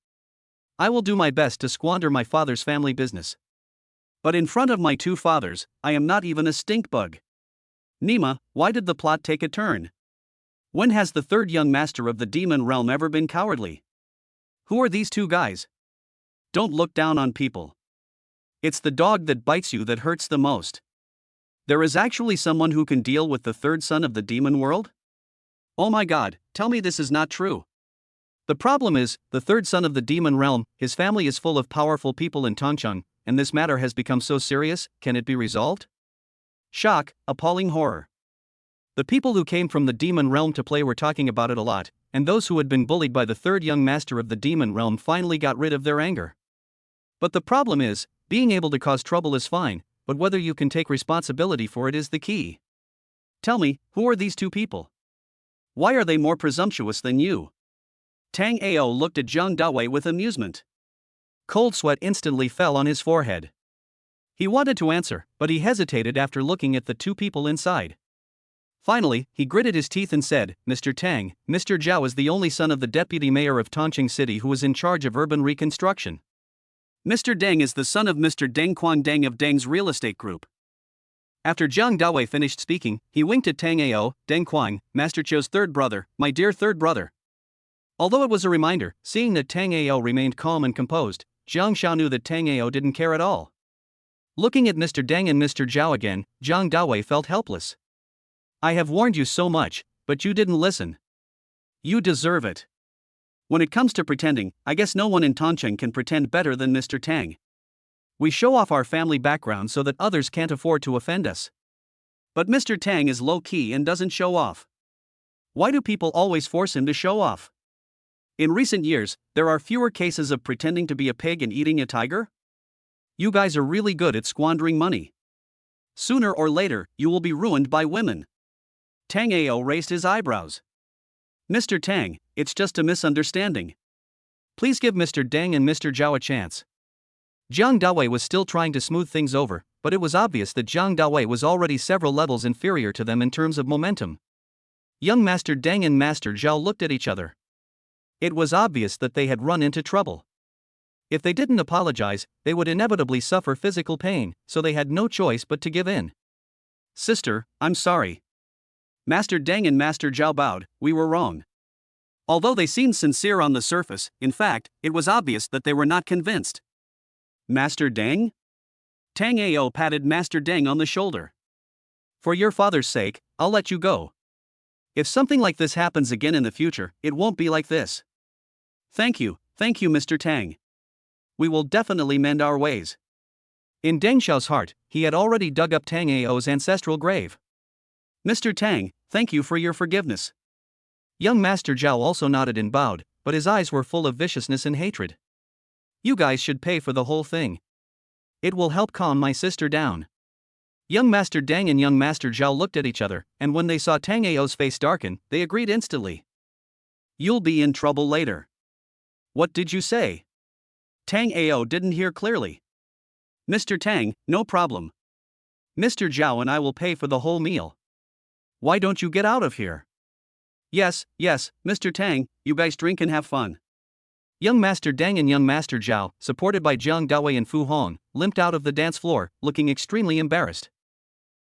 I will do my best to squander my father's family business. But in front of my 2 fathers, I am not even a stink bug." Nima, why did the plot take a turn? When has the third young master of the demon realm ever been cowardly? Who are these 2 guys? Don't look down on people. It's the dog that bites you that hurts the most. There is actually someone who can deal with the third son of the demon world? Oh my god, tell me this is not true.
The problem is, the third son of the demon realm, his family is full of powerful people in Tongcheng, and this matter has become so serious, can it be resolved?
Shock, appalling horror.
The people who came from the demon realm to play were talking about it a lot, and those who had been bullied by the third young master of the demon realm finally got rid of their anger. But the problem is, being able to cause trouble is fine, but whether you can take responsibility for it is the key.
Tell me, who are these two people? Why are they more presumptuous than you? Tango looked at Jang Dawi with amusement.
Cold sweat instantly fell on his forehead. He wanted to answer, but he hesitated after looking at the two people inside. Finally, he gritted his teeth and said, Mr. Tang, Mr. Zhao is the only son of the deputy mayor of Tongcheng City who is in charge of urban reconstruction.
Mr. Deng is the son of Mr. Deng Quan Deng of Deng's real estate group.
After Jang Dawi finished speaking, he winked at Tango, Deng Quan, Master Chou's third brother, my dear third brother. Although it was a reminder, seeing that Tango remained calm and composed, Jiang Xiao knew that Tango didn't care at all. Looking at Mr. Deng and Mr. Zhao again, Jang Dawi felt helpless. I have warned you so much, but you didn't listen.
You deserve it. When it comes to pretending, I guess no one in Tongcheng can pretend better than Mr. Tang.
We show off our family background so that others can't afford to offend us.
But Mr. Tang is low-key and doesn't show off. Why do people always force him to show off? In recent years, there are fewer cases of pretending to be a pig and eating a tiger?
You guys are really good at squandering money.
Sooner or later, you will be ruined by women. Tango raised his eyebrows. Mr. Tang, it's just a misunderstanding.
Please give Mr. Deng and Mr. Zhao a chance. Jiang Dawi was still trying to smooth things over, but it was obvious that Jiang Dawi was already several levels inferior to them in terms of momentum. Young Master Deng and Master Zhao looked at each other. It was obvious that they had run into trouble. If they didn't apologize, they would inevitably suffer physical pain, so they had no choice but to give in.
Sister, I'm sorry. Master Deng and Master Zhao bowed, we were wrong. Although they seemed sincere on the surface, in fact, it was obvious that they were not convinced. Master Deng? Tango patted Master Deng on the shoulder.
For your father's sake, I'll let you go. If something like this happens again in the future, it won't be like this.
Thank you, Mr. Tang. We will definitely mend our ways.
In Deng Xiao's heart, he had already dug up Tango's ancestral grave.
Mr. Tang, thank you for your forgiveness.
Young Master Zhao also nodded and bowed, but his eyes were full of viciousness and hatred. You guys should pay for the whole thing. It will help calm my sister down. Young Master Deng and young Master Zhao looked at each other, and when they saw Tango's face darken, they agreed instantly.
You'll be in trouble later. What did you say? Tango didn't hear clearly. Mr. Tang, no problem. Mr. Zhao and I will pay for the whole meal. Why don't you get out of here? Yes, Mr. Tang, you guys drink and have fun.
Young Master Deng and young Master Zhao, supported by Jiang Dawi and Fu Hong, limped out of the dance floor, looking extremely embarrassed.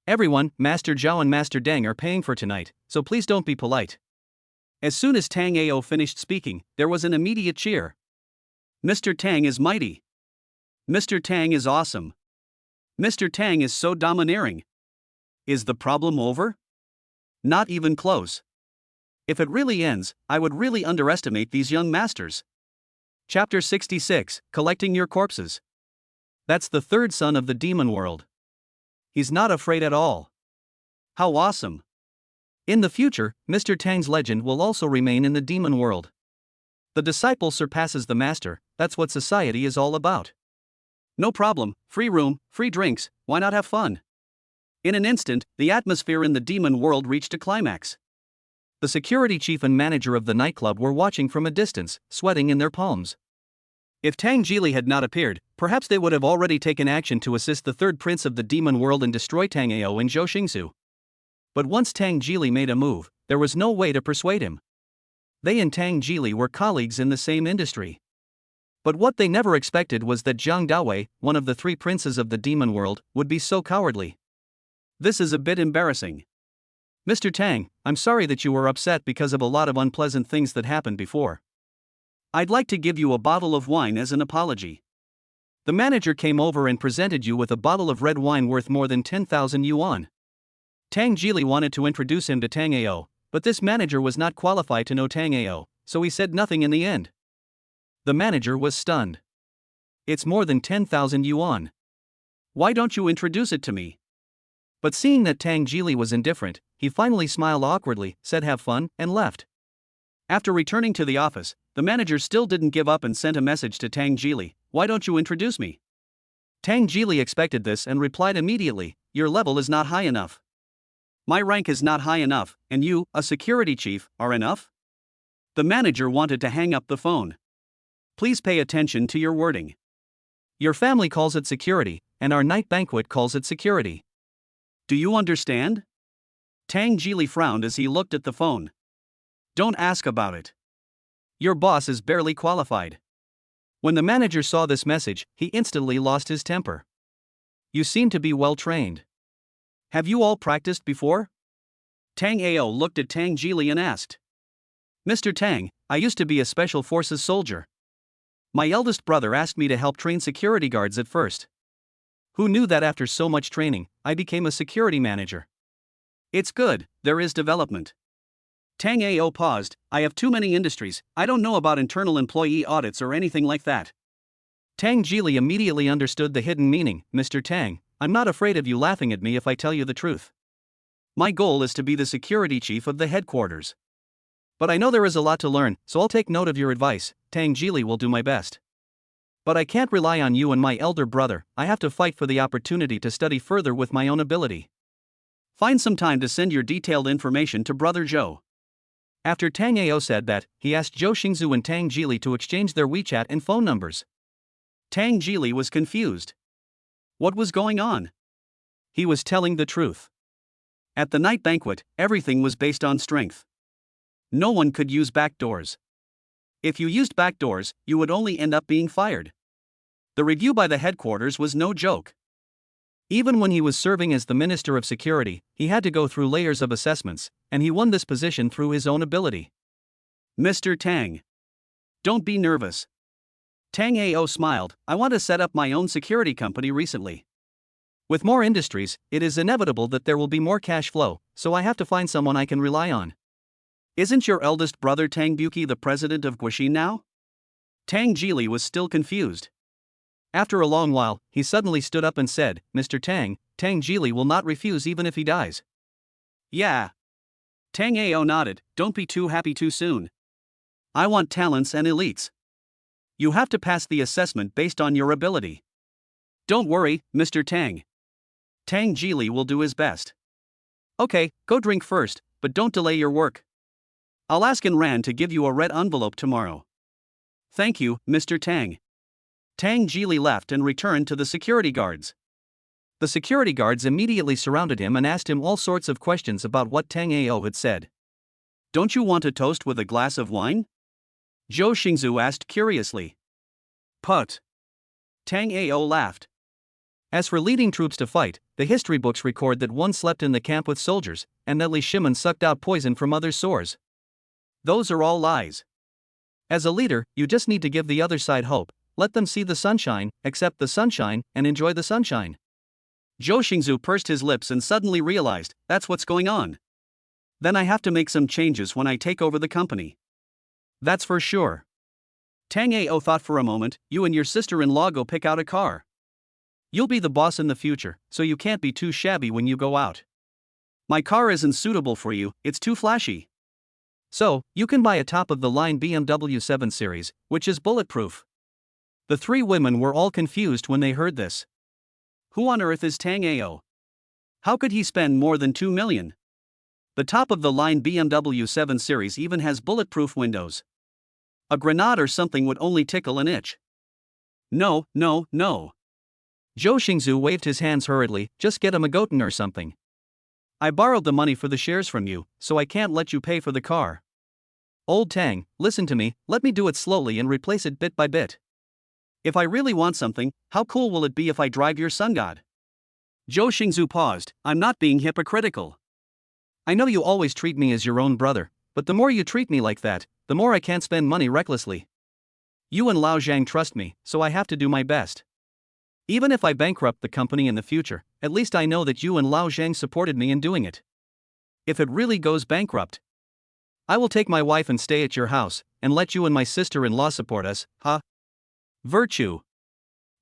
Everyone, Master Zhao and Master Deng are paying for tonight, so please don't be polite.
As soon as Tango finished speaking, there was an immediate cheer. Mr. Tang is mighty. Mr. Tang is awesome. Mr. Tang is so domineering. Is the problem over? Not even close. If it really ends, I would really underestimate these young masters.
Chapter 66, Collecting Your Corpses. That's the third son of the demon world. He's not afraid at all.
How awesome.
In the future, Mr. Tang's legend will also remain in the demon world. The disciple surpasses the master, that's what society is all about.
No problem, free room, free drinks, why not have fun? In an instant, the atmosphere in the demon world reached a climax.
The security chief and manager of the nightclub were watching from a distance, sweating in their palms. If Tang Jili had not appeared, perhaps they would have already taken action to assist the third prince of the demon world and destroy Tango and Zhou Xingsu. But once Tang Jili made a move, there was no way to persuade him. They and Tang Jili were colleagues in the same industry. But what they never expected was that Jang Dawi, one of the three princes of the demon world, would be so cowardly.
This is a bit embarrassing.
Mr. Tang, I'm sorry that you were upset because of a lot of unpleasant things that happened before.
I'd like to give you a bottle of wine as an apology.
The manager came over and presented you with a bottle of red wine worth more than 10,000 yuan. Tang Jili wanted to introduce him to Tango, But this manager was not qualified to know Tango, so he said nothing in the end. The manager was stunned. It's more than 10,000 yuan.
Why don't you introduce it to me?
But seeing that Tang Jili was indifferent, he finally smiled awkwardly, said have fun, and left.
After returning to the office, the manager still didn't give up and sent a message to Tang Jili, why don't you introduce me?
Tang Jili expected this and replied immediately, your level is not high enough.
My rank is not high enough, and you, a security chief, are enough? The manager wanted to hang up the phone. Please pay attention to your wording.
Your family calls it security, and our night banquet calls it security.
Do you understand? Tang Jili frowned as he looked at the phone. Don't ask about it. Your boss is barely qualified.
When the manager saw this message, he instantly lost his temper. You seem to be well trained.
Have you all practiced before? Tang Ao looked at Tang Jili and asked. Mr. Tang, I used to be a special forces soldier. My eldest brother asked me to help train security guards at first. Who knew that after so much training, I became a security manager? It's good, there is development. Tang Ao paused, I have too many industries, I don't know about internal employee audits or anything like that.
Tang Jili immediately understood the hidden meaning, Mr. Tang, I'm not afraid of you laughing at me if I tell you the truth.
My goal is to be the security chief of the headquarters.
But I know there is a lot to learn, so I'll take note of your advice, Tang Jili will do my best. But I can't rely on you and my elder brother, I have to fight for the opportunity to study further with my own ability.
Find some time to send your detailed information to Brother Zhou.
After Tang Ao said that, he asked Zhou Xingzhu and Tang Jili to exchange their WeChat and phone numbers.
Tang Jili was confused. What was going on?
He was telling the truth.
At the night banquet, everything was based on strength. No one could use backdoors. If you used backdoors, you would only end up being fired. The review by the headquarters was no joke.
Even when he was serving as the Minister of Security, he had to go through layers of assessments, and he won this position through his own ability.
Mr. Tang. Don't be nervous. Tang Ao smiled, I want to set up my own security company recently.
With more industries, it is inevitable that there will be more cash flow, so I have to find someone I can rely on.
Isn't your eldest brother Tang Buki the president of Guixin now? Tang Jili was still confused.
After a long while, he suddenly stood up and said, Mr. Tang, Tang Jili will not refuse even if he dies.
Yeah. Tang Ao nodded, don't be too happy too soon. I want talents and elites. You have to pass the assessment based on your ability. Don't worry, Mr. Tang. Tang Jili will do his best. Okay, go drink first, but don't delay your work. I'll ask Ran to give you a red envelope tomorrow. Thank you, Mr. Tang. Tang Jili left and returned to the security guards.
The security guards immediately surrounded him and asked him all sorts of questions about what Tang Ao had said.
Don't you want a toast with a glass of wine? Zhou Xingzhu asked curiously. Put. Tang Ao laughed.
As for leading troops to fight, the history books record that one slept in the camp with soldiers, and that Li Shimen sucked out poison from others' sores.
Those are all lies.
As a leader, you just need to give the other side hope, let them see the sunshine, accept the sunshine, and enjoy the sunshine.
Zhou Xingzhu pursed his lips and suddenly realized, that's what's going on. Then I have to make some changes when I take over the company.
That's for sure.
Tang Ao thought for a moment, you and your sister-in-law go pick out a car. You'll be the boss in the future, so you can't be too shabby when you go out. My car isn't suitable for you, it's too flashy.
So, you can buy a top-of-the-line BMW 7 Series, which is bulletproof. The three women were all confused when they heard this.
Who on earth is Tang Ao? How could he spend more than 2 million? The top-of-the-line BMW 7 Series even has bulletproof windows. A grenade or something would only tickle an itch. No, no, no.
Zhou Xingzhu waved his hands hurriedly, just get a Magotan or something.
I borrowed the money for the shares from you, so I can't let you pay for the car.
Old Tang, listen to me, let me do it slowly and replace it bit by bit.
If I really want something, how cool will it be if I drive your sun god? Zhou Xingzhu paused, I'm not being hypocritical.
I know you always treat me as your own brother, but the more you treat me like that, the more I can't spend money recklessly. You and Lao Zhang trust me, so I have to do my best. Even if I bankrupt the company in the future, at least I know that you and Lao Zhang supported me in doing it. If it really goes bankrupt, I will take my wife and stay at your house, and let you and my sister-in-law support us, huh? Virtue.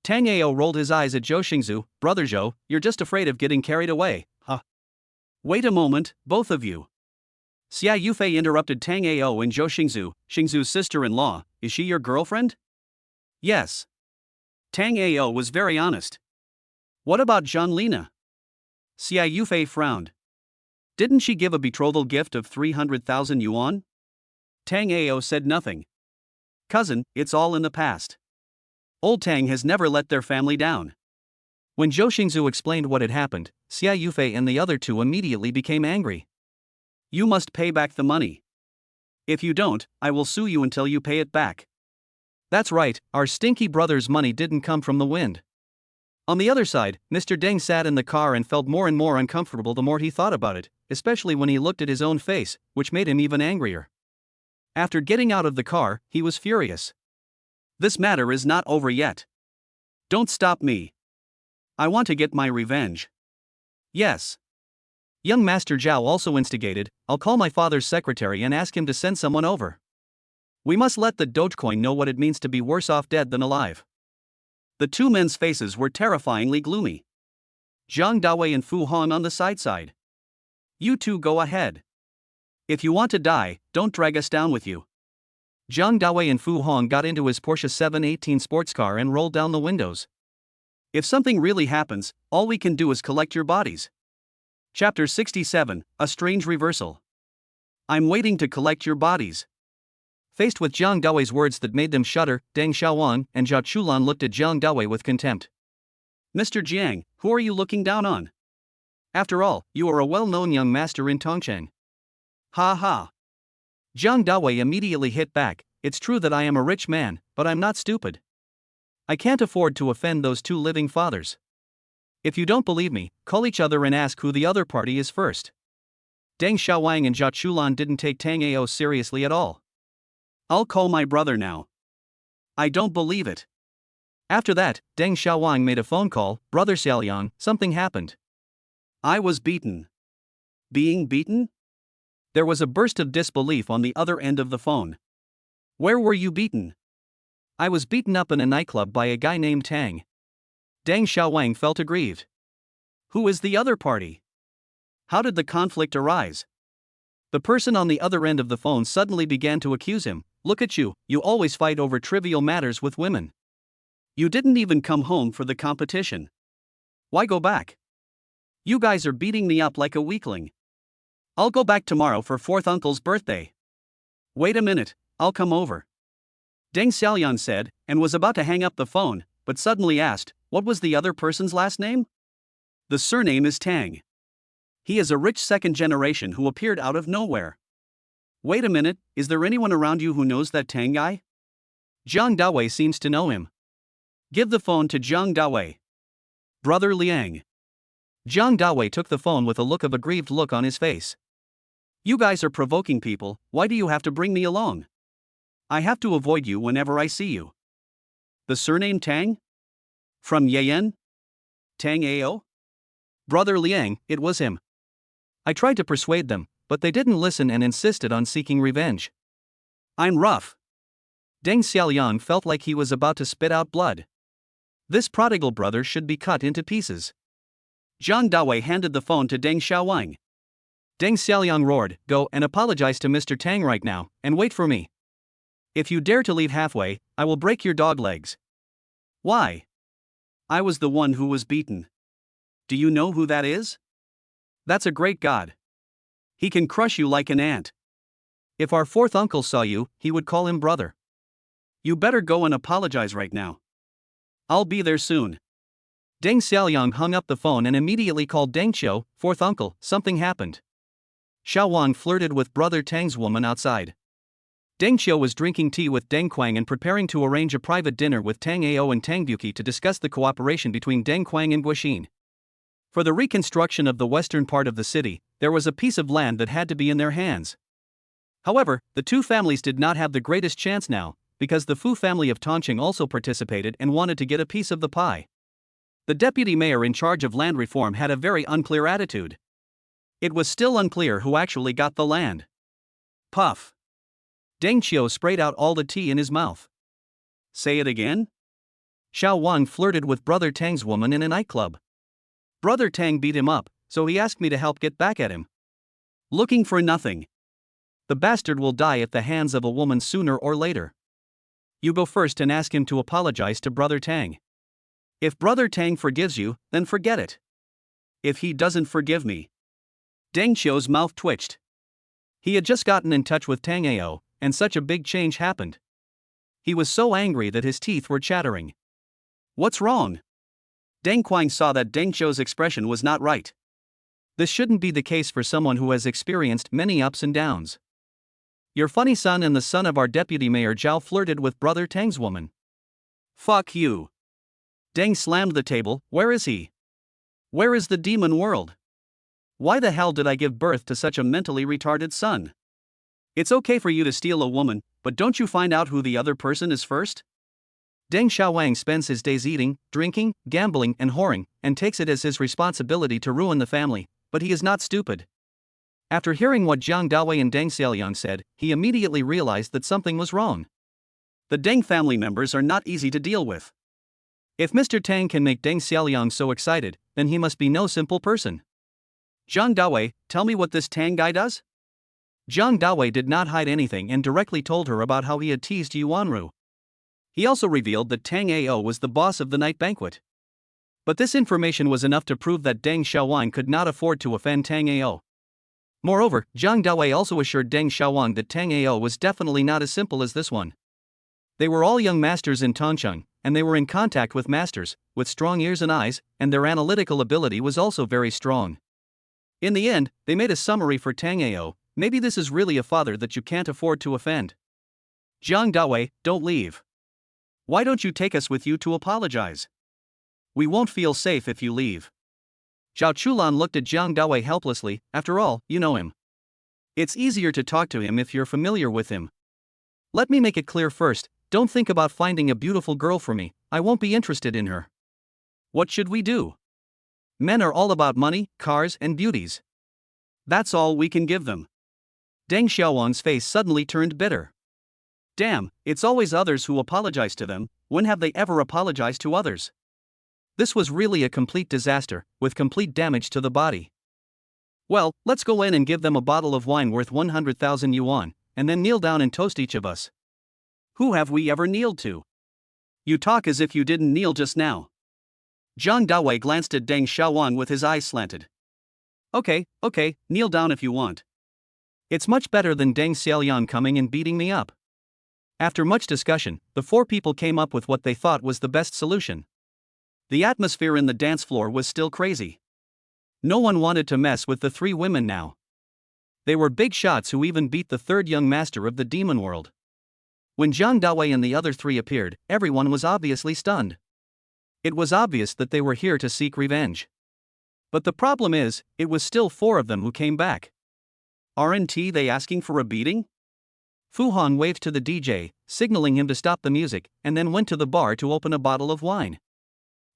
Tang Ao rolled his eyes at Zhou Xingzu. Brother Zhou, you're just afraid of getting carried away, huh?
Wait a moment, both of you. Xia Yufei interrupted Tang Ao and Zhou Xingzu, Xingzu's sister-in-law. Is she your girlfriend? Yes. Tang Ao was very honest. What about Zhang Lina? Xia Yufei frowned. Didn't she give a betrothal gift of 300,000 yuan? Tang Ao said nothing. Cousin, it's all in the past. Old Tang has never let their family down.
When Zhou Xingzu explained what had happened, Xia Yufei and the other two immediately became angry.
You must pay back the money. If you don't, I will sue you until you pay it back.
That's right, our stinky brother's money didn't come from the wind. On the other side, Mr. Deng sat in the car and felt more and more uncomfortable the more he thought about it, especially when he looked at his own face, which made him even angrier. After getting out of the car, he was furious.
This matter is not over yet. Don't stop me. I want to get my revenge. Yes.
Young Master Zhao also instigated, I'll call my father's secretary and ask him to send someone over. We must let the Dogecoin know what it means to be worse off dead than alive.
The two men's faces were terrifyingly gloomy. Jang Dawi and Fu Hong on the side. You two go ahead. If you want to die, don't drag us down with you.
Jang Dawi and Fu Hong got into his Porsche 718 sports car and rolled down the windows.
If something really happens, all we can do is collect your bodies. Chapter 67, A Strange Reversal. I'm waiting to collect your bodies.
Faced with Jang Dawi's words that made them shudder, Deng Xiaowang and Zhao Chulan looked at Jang Dawi with contempt.
Mr. Jiang, who are you looking down on? After all, you are a well-known young master in Tongcheng. Ha ha.
Jang Dawi immediately hit back, it's true that I am a rich man, but I'm not stupid. I can't afford to offend those two living fathers. If you don't believe me, call each other and ask who the other party is first.
Deng Xiaowang and Zhao Chulan didn't take Tang Ao seriously at all. I'll call my brother now. I don't believe it.
After that, Deng Xiaowang made a phone call. Brother Xiaoliang, something happened.
I was beaten. Being beaten? There was a burst of disbelief on the other end of the phone. Where were you beaten?
I was beaten up in a nightclub by a guy named Tang.
Deng Xiaowang felt aggrieved. Who is the other party? How did the conflict arise? The person on the other end of the phone suddenly began to accuse him. Look at you, you always fight over trivial matters with women. You didn't even come home for the competition. Why go back? You guys are beating me up like a weakling. I'll go back tomorrow for fourth uncle's birthday. Wait a minute, I'll come over. Deng Xiaoliang said, and was about to hang up the phone, but suddenly asked, what was the other person's last name? The surname is Tang. He is a rich second generation who appeared out of nowhere. Wait a minute, is there anyone around you who knows that Tang guy? Zhang Dawi seems to know him. Give the phone to Zhang Dawi. Brother Liang.
Zhang Dawi took the phone with a look of aggrieved look on his face.
You guys are provoking people, why do you have to bring me along? I have to avoid you whenever I see you. The surname Tang? From Yen? Tang Ao?
Brother Liang, it was him. I tried to persuade them, but they didn't listen and insisted on seeking revenge.
I'm rough.
Deng Xiaoliang felt like he was about to spit out blood. This prodigal brother should be cut into pieces.
Zhang Dawi handed the phone to Deng Xiaowang.
Deng Xiaoliang roared, go and apologize to Mr. Tang right now, and wait for me.
If you dare to leave halfway, I will break your dog legs. Why? I was the one who was beaten. Do you know who that is? That's a great god. He can crush you like an ant.
If our fourth uncle saw you, he would call him brother.
You better go and apologize right now. I'll be there soon.
Deng Xiaoliang hung up the phone and immediately called Deng Qiu, fourth uncle, something happened. Xiaowang flirted with brother Tang's woman outside. Deng Qiu was drinking tea with Deng Quang and preparing to arrange a private dinner with Tang Ao and Tang Buqi to discuss the cooperation between Deng Quang and Guoxin. For the reconstruction of the western part of the city, there was a piece of land that had to be in their hands. However, the two families did not have the greatest chance now, because the Fu family of Tongcheng also participated and wanted to get a piece of the pie. The deputy mayor in charge of land reform had a very unclear attitude. It was still unclear who actually got the land.
Puff.
Deng Xiao sprayed out all the tea in his mouth.
Say it again?
Xiao Wang flirted with Brother Tang's woman in a nightclub. Brother Tang beat him up, so he asked me to help get back at him.
Looking for nothing.
The bastard will die at the hands of a woman sooner or later. You go first and ask him to apologize to Brother Tang.
If Brother Tang forgives you, then forget it. If he doesn't forgive me. Deng Xiao's mouth twitched.
He had just gotten in touch with Tango, and such a big change happened. He was so angry that his teeth were chattering.
What's wrong? Deng Kuan saw that Deng Xiao's expression was not right.
This shouldn't be the case for someone who has experienced many ups and downs. Your funny son and the son of our deputy mayor Zhao flirted with Brother Tang's woman.
Fuck you. Deng slammed the table. Where is he? Where is the demon world? Why the hell did I give birth to such a mentally retarded son? It's okay for you to steal a woman, but don't you find out who the other person is first?
Deng Xiaowang spends his days eating, drinking, gambling, and whoring, and takes it as his responsibility to ruin the family, but he is not stupid. After hearing what Jang Dawi and Deng Xiaoliang said, he immediately realized that something was wrong.
The Deng family members are not easy to deal with.
If Mr. Tang can make Deng Xiaoliang so excited, then he must be no simple person.
Jang Dawi, tell me what this Tang guy does?
Jang Dawi did not hide anything and directly told her about how he had teased Yuanru.
He also revealed that Tang Ao was the boss of the night banquet.
But this information was enough to prove that Deng Xiaowang could not afford to offend Tang Ao. Moreover, Jang Dawi also assured Deng Xiaowang that Tang Ao was definitely not as simple as this one. They were all young masters in Tongcheng, and they were in contact with masters, with strong ears and eyes, and their analytical ability was also very strong. In the end, they made a summary for Tang Ao. Maybe this is really a father that you can't afford to offend.
Jang Dawi, don't leave. Why don't you take us with you to apologize? We won't feel safe if you leave.
Zhao Chulan looked at Jang Dawi helplessly. After all, you know him.
It's easier to talk to him if you're familiar with him.
Let me make it clear first, don't think about finding a beautiful girl for me, I won't be interested in her.
What should we do?
Men are all about money, cars, and beauties.
That's all we can give them.
Deng Xiaowang's face suddenly turned bitter.
Damn, it's always others who apologize to them. When have they ever apologized to others?
This was really a complete disaster, with complete damage to the body.
Well, let's go in and give them a bottle of wine worth 100,000 yuan, and then kneel down and toast each of us. Who have we ever kneeled to? You talk as if you didn't kneel just now. Zhang Dawi glanced at Deng Xiaowang with his eyes slanted. Okay, kneel down if you want.
It's much better than Deng Xiaoliang coming and beating me up. After much discussion, the four people came up with what they thought was the best solution.
The atmosphere in the dance floor was still crazy. No one wanted to mess with the three women now.
They were big shots who even beat the third young master of the demon world. When Zhang Dawi and the other three appeared, everyone was obviously stunned. It was obvious that they were here to seek revenge. But the problem is, it was still four of them who came back.
Aren't they asking for a beating?
Fu Han waved to the DJ, signaling him to stop the music, and then went to the bar to open a bottle of wine.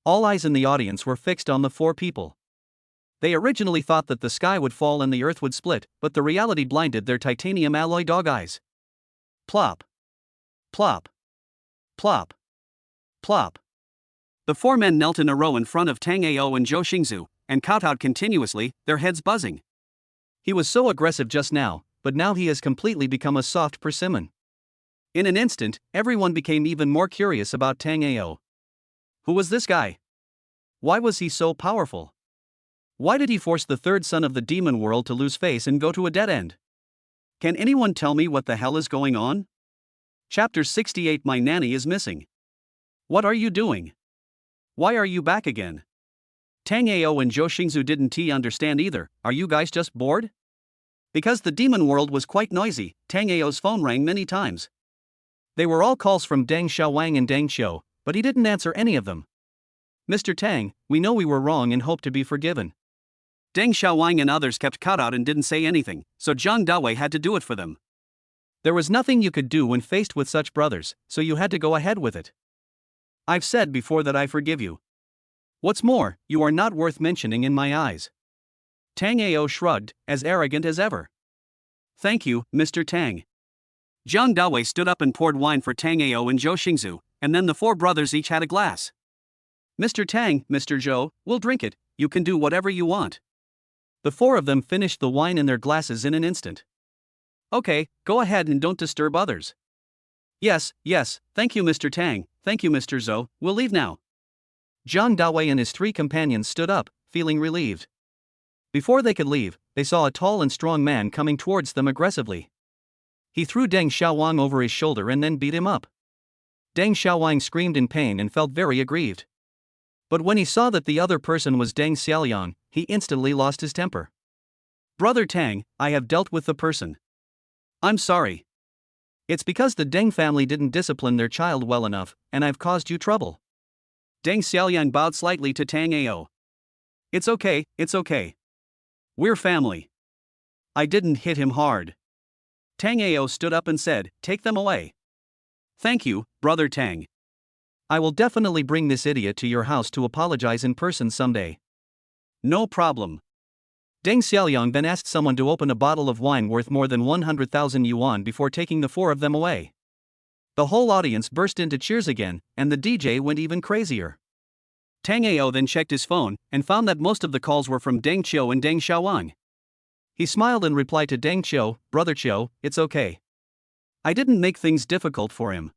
All eyes in the audience were fixed on the four people. They originally thought that the sky would fall and the earth would split, but the reality blinded their titanium alloy dog eyes.
Plop. Plop. Plop. Plop. The four men knelt in a row in front of Tang Ao and Zhou Xingzu, and kowtowed continuously, their heads buzzing.
He was so aggressive just now, but now he has completely become a soft persimmon.
In an instant, everyone became even more curious about Tang Ao. Who was this guy? Why was he so powerful? Why did he force the third son of the demon world to lose face and go to a dead end? Can anyone tell me what the hell is going on? Chapter 68. My nanny is missing. What are you doing? Why are you back again? Tang Ao and Zhou Xingzu didn't understand either. Are you guys just bored? Because the demon world was quite noisy, Tang Ao's phone rang many times.
They were all calls from Deng Xiaowang and Deng Xiao, but he didn't answer any of them. Mr. Tang, we know we were wrong and hope to be forgiven.
Deng Xiaowang and others kept cut out and didn't say anything, so Zhang Dawi had to do it for them.
There was nothing you could do when faced with such brothers, so you had to go ahead with it.
I've said before that I forgive you. What's more, you are not worth mentioning in my eyes. Tang Ao shrugged, as arrogant as ever. Thank you, Mr. Tang. Jang Dawi stood up and poured wine for Tango and Zhou Xingzu, and then the four brothers each had a glass. Mr. Tang, Mr. Zhou, we'll drink it, you can do whatever you want. The four of them finished the wine in their glasses in an instant. Okay, go ahead and don't disturb others. Yes, thank you Mr. Tang, thank you Mr. Zhou, we'll leave now.
Jang Dawi and his three companions stood up, feeling relieved. Before they could leave, they saw a tall and strong man coming towards them aggressively. He threw Deng Xiaowang over his shoulder and then beat him up. Deng Xiaowang screamed in pain and felt very aggrieved. But when he saw that the other person was Deng Xiaoliang, he instantly lost his temper.
Brother Tang, I have dealt with the person. I'm sorry.
It's because the Deng family didn't discipline their child well enough, and I've caused you trouble.
Deng Xiaoliang bowed slightly to Tang Ao. It's okay. We're family. I didn't hit him hard. Tang Ao stood up and said, take them away. Thank you, Brother Tang.
I will definitely bring this idiot to your house to apologize in person someday.
No problem.
Deng Xiaoliang then asked someone to open a bottle of wine worth more than 100,000 yuan before taking the four of them away. The whole audience burst into cheers again, and the DJ went even crazier.
Tang Ao then checked his phone and found that most of the calls were from Deng Qiu and Deng Xiaowang.
He smiled and replied to Deng Qiu, Brother Qiu, it's okay.
I didn't make things difficult for him.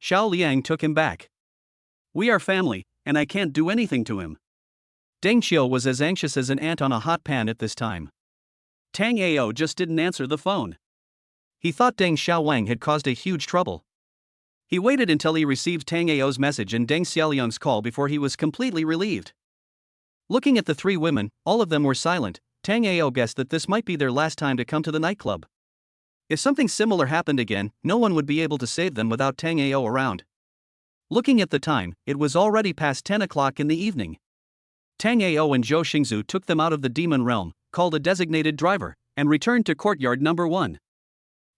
Xiao Liang took him back. We are family, and I can't do anything to him.
Deng Qiu was as anxious as an ant on a hot pan at this time.
Tang Ao just didn't answer the phone.
He thought Deng Xiaowang had caused a huge trouble.
He waited until he received Tang Ao's message and Deng Xiaoliang's call before he was completely relieved.
Looking at the three women, all of them were silent. Tang Ao guessed that this might be their last time to come to the nightclub. If something similar happened again, no one would be able to save them without Tang Ao around. Looking at the time, it was already past 10 o'clock in the evening. Tang Ao and Zhou Xingzu took them out of the demon realm, called a designated driver, and returned to courtyard number 1.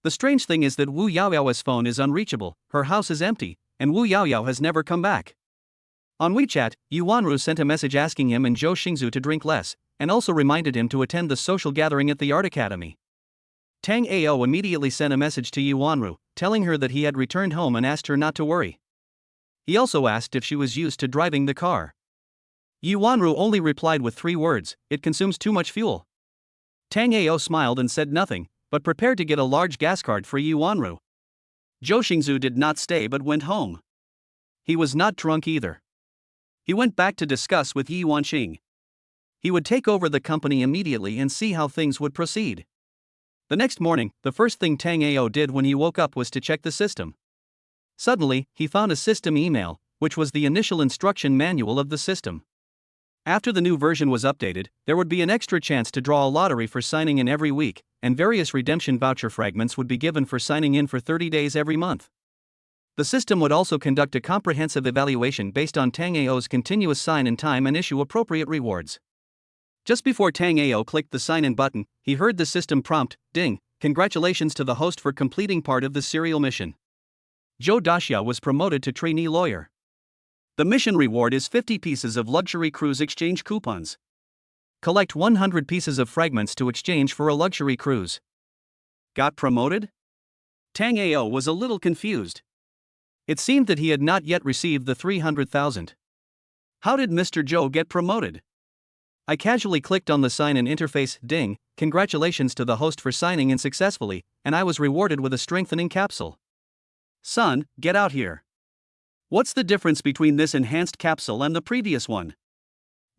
The strange thing is that Wu Yaoyao's phone is unreachable, her house is empty, and Wu Yaoyao has never come back. On WeChat, Yuanru sent a message asking him and Zhou Xingzu to drink less, and also reminded him to attend the social gathering at the art academy. Tang Ao immediately sent a message to Yuanru, telling her that he had returned home and asked her not to worry. He also asked if she was used to driving the car. Yuanru only replied with 3 words, it consumes too much fuel. Tang Ao smiled and said nothing, but prepared to get a large gas card for Yuanru. Zhou Xingzu did not stay but went home. He was not drunk either. He went back to discuss with Yi Wanqing. He would take over the company immediately and see how things would proceed. The next morning, the first thing Tang Ao did when he woke up was to check the system. Suddenly, he found a system email, which was the initial instruction manual of the system. After the new version was updated, there would be an extra chance to draw a lottery for signing in every week, and various redemption voucher fragments would be given for signing in for 30 days every month. The system would also conduct a comprehensive evaluation based on Tang Ao's continuous sign-in time and issue appropriate rewards. Just before Tang Ao clicked the sign-in button, he heard the system prompt, "Ding, congratulations to the host for completing part of the serial mission. Zhou Daxia was promoted to trainee lawyer. The mission reward is 50 pieces of luxury cruise exchange coupons. Collect 100 pieces of fragments to exchange for a luxury cruise." Got promoted? Tang Ao was a little confused. It seemed that he had not yet received the 300,000. How did Mr. Zhou get promoted? I casually clicked on the sign-in interface, "Ding, congratulations to the host for signing in successfully," and I was rewarded with a strengthening capsule. Son, get out here. What's the difference between this enhanced capsule and the previous one?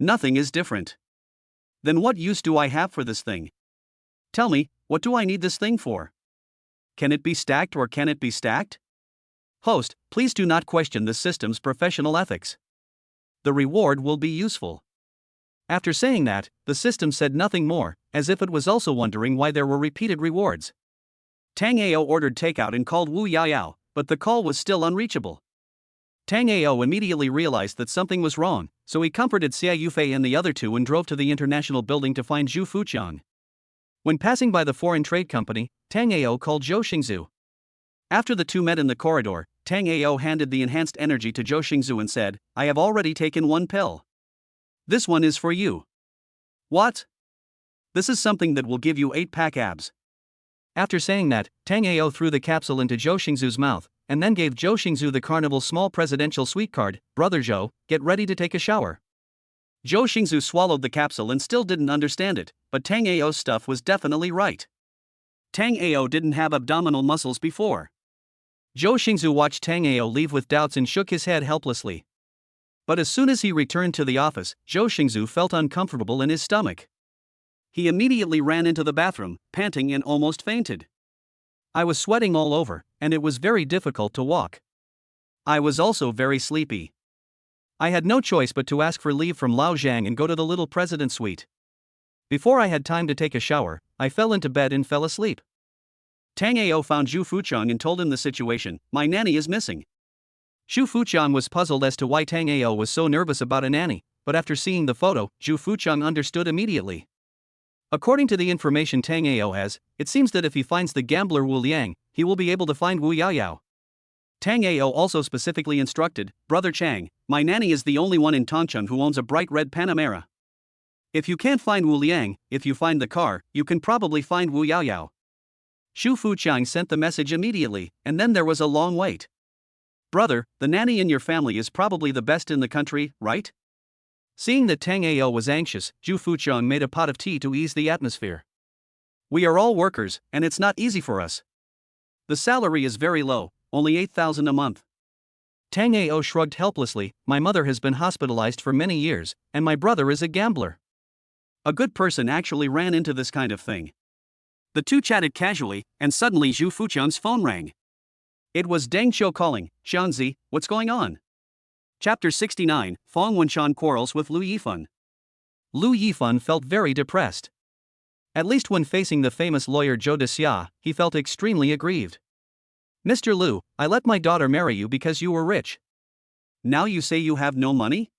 Nothing is different. Then what use do I have for this thing? Tell me, what do I need this thing for? Can it be stacked or can it be stacked? Host, please do not question the system's professional ethics. The reward will be useful. After saying that, the system said nothing more, as if it was also wondering why there were repeated rewards. Tang Ao ordered takeout and called Wu Yaoyao, but the call was still unreachable. Tang Ao immediately realized that something was wrong, so he comforted Xia Yufei and the other two and drove to the international building to find Zhu Fuqiang. When passing by the foreign trade company, Tang Ao called Zhou Xingzu. After the two met in the corridor, Tang Ao handed the enhanced energy to Zhou Xingzu and said, "I have already taken 1 pill. This one is for you." What? This is something that will give you 8-pack abs. After saying that, Tango threw the capsule into Zhou Xingzu's mouth, and then gave Zhou Xingzu the carnival's small presidential sweet card. Brother Zhou, get ready to take a shower.
Zhou Xingzu swallowed the capsule and still didn't understand it, but Tang Ao's stuff was definitely right. Tang Ao didn't have abdominal muscles before.
Zhou Xingzu watched Tang Ao leave with doubts and shook his head helplessly. But as soon as he returned to the office, Zhou Xingzu felt uncomfortable in his stomach.
He immediately ran into the bathroom, panting and almost fainted.
I was sweating all over, and it was very difficult to walk.
I was also very sleepy.
I had no choice but to ask for leave from Lao Zhang and go to the little president's suite. Before I had time to take a shower, I fell into bed and fell asleep.
Tang Ao found Zhu Fuchang and told him the situation. My nanny is missing.
Zhu Fuchang was puzzled as to why Tang Ao was so nervous about a nanny, but after seeing the photo, Zhu Fuchang understood immediately. According to the information Tang Ao has, it seems that if he finds the gambler Wu Liang, he will be able to find Wu Yaoyao.
Tang Ao also specifically instructed, Brother Chang, my nanny is the only one in Tongcheng who owns a bright red Panamera. If you can't find Wu Liang, if you find the car, you can probably find Wu Yaoyao. Zhu Fuchang sent the message immediately, and then there was a long wait. Brother, the nanny in your family is probably the best in the country, right?
Seeing that Tang Ao was anxious, Zhu Fuchang made a pot of tea to ease the atmosphere.
We are all workers, and it's not easy for us. The salary is very low, only 8,000 a month.
Tang Ao shrugged helplessly. My mother has been hospitalized for many years, and my brother is a gambler.
A good person actually ran into this kind of thing. The two chatted casually, and suddenly Zhu Fuchang's phone rang. It was Deng Qiu calling. Xianzi, what's going on? Chapter 69, Fong Wenshan quarrels with Lu Yifan.
Lu Yifan felt very depressed. At least when facing the famous lawyer Zhou Dexia, he felt extremely aggrieved. Mr. Lu, I let my daughter marry you because you were rich.
Now you say you have no money?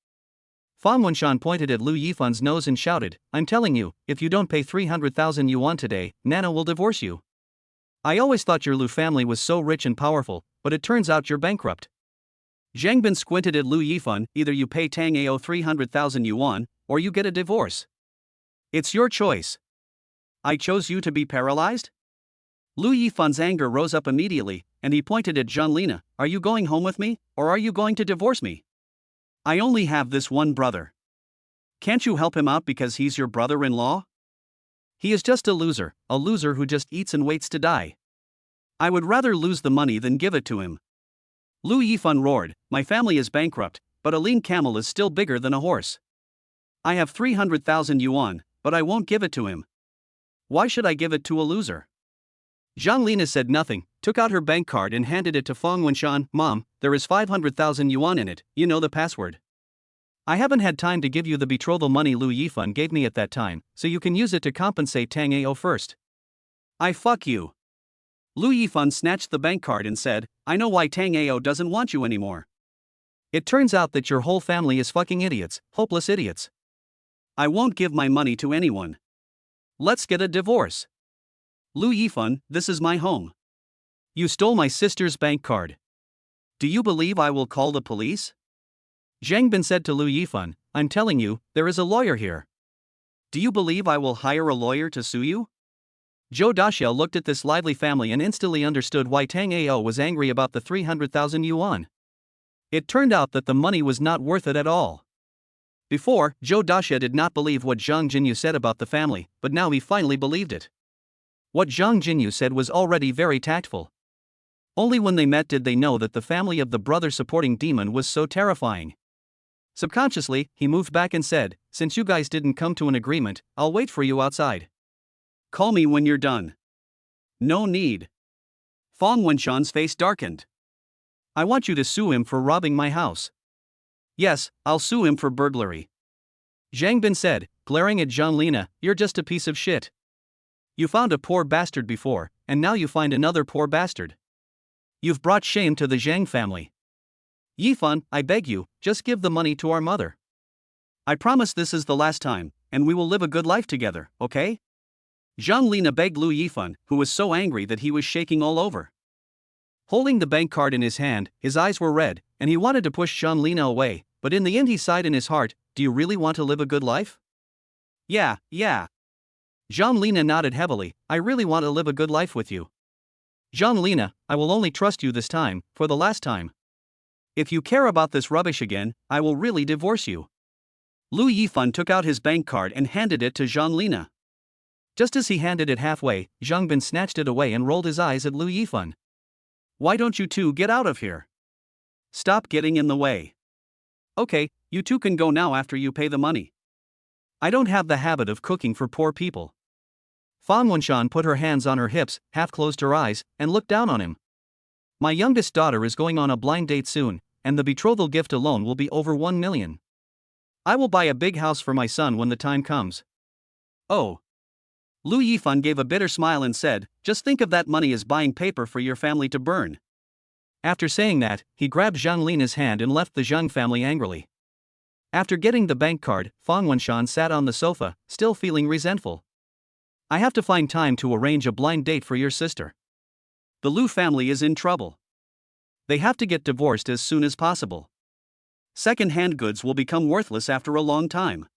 Fong Wenshan pointed at Lu Yifan's nose and shouted, I'm telling you, if you don't pay 300,000 yuan today, Nana will divorce you. I always thought your Lu family was so rich and powerful, but it turns out you're bankrupt.
Zhang Bin squinted at Lu Yifan, either you pay Tang Ao 300,000 yuan, or you get a divorce. It's your choice. I chose you to be paralyzed? Lu Yifan's anger rose up immediately, and he pointed at Zhang Lina, are you going home with me, or are you going to divorce me? I only have this one brother. Can't you help him out because he's your brother-in-law?
He is just a loser who just eats and waits to die.
I would rather lose the money than give it to him. Lu Yifan roared, my family is bankrupt, but a lean camel is still bigger than a horse. I have 300,000 yuan, but I won't give it to him. Why should I give it to a loser?
Zhang Lina said nothing, took out her bank card and handed it to Fong Wenshan. Mom, there is 500,000 yuan in it, you know the password. I haven't had time to give you the betrothal money Lu Yifan gave me at that time, so you can use it to compensate Tang Ao first.
I fuck you. Lu Yifan snatched the bank card and said, I know why Tang Ao doesn't want you anymore.
It turns out that your whole family is fucking idiots, hopeless idiots.
I won't give my money to anyone. Let's get a divorce. Lu Yifan, this is my home.
You stole my sister's bank card.
Do you believe I will call the police?
Zhang Bin said to Lu Yifan, I'm telling you, there is a lawyer here.
Do you believe I will hire a lawyer to sue you?
Zhou Daxiao looked at this lively family and instantly understood why Tang Ao was angry about the 300,000 yuan. It turned out that the money was not worth it at all. Before, Zhou Daxiao did not believe what Zhang Jinyu said about the family, but now he finally believed it. What Zhang Jinyu said was already very tactful. Only when they met did they know that the family of the brother-supporting demon was so terrifying. Subconsciously, he moved back and said, since you guys didn't come to an agreement, I'll wait for you outside.
Call me when you're done. No need. Fong Wenshan's face darkened.
I want you to sue him for robbing my house.
Yes, I'll sue him for burglary.
Zhang Bin said, glaring at Zhang Lina, you're just a piece of shit. You found a poor bastard before, and now you find another poor bastard. You've brought shame to the Zhang family. Yifan, I beg you, just give the money to our mother.
I promise this is the last time, and we will live a good life together, okay? Zhang Lina begged Lu Yifan, who was so angry that he was shaking all over.
Holding the bank card in his hand, his eyes were red, and he wanted to push Zhang Lina away, but in the end he sighed in his heart, do you really want to live a good life?
Yeah.
Zhang Lina nodded heavily. I really want to live a good life with you. Zhang Lina, I will only trust you this time, for the last time. If you care about this rubbish again, I will really divorce you. Lu Yifan took out his bank card and handed it to Zhang Lina. Just as he handed it halfway, Zhang Bin snatched it away and rolled his eyes at Lu Yifan. Why don't you two get out of here? Stop getting in the way. Okay, you two can go now after you pay the money. I don't have the habit of cooking for poor people. Fan Wenshan put her hands on her hips, half closed her eyes, and looked down on him. My youngest daughter is going on a blind date soon, and the betrothal gift alone will be over 1 million. I will buy a big house for my son when the time comes. Oh. Lu Yifan gave a bitter smile and said, just think of that money as buying paper for your family to burn. After saying that, he grabbed Zhang Lina's hand and left the Zhang family angrily. After getting the bank card, Fan Wenshan sat on the sofa, still feeling resentful. I have to find time to arrange a blind date for your sister. The Lu family is in trouble. They have to get divorced as soon as possible. Second-hand goods will become worthless after a long time.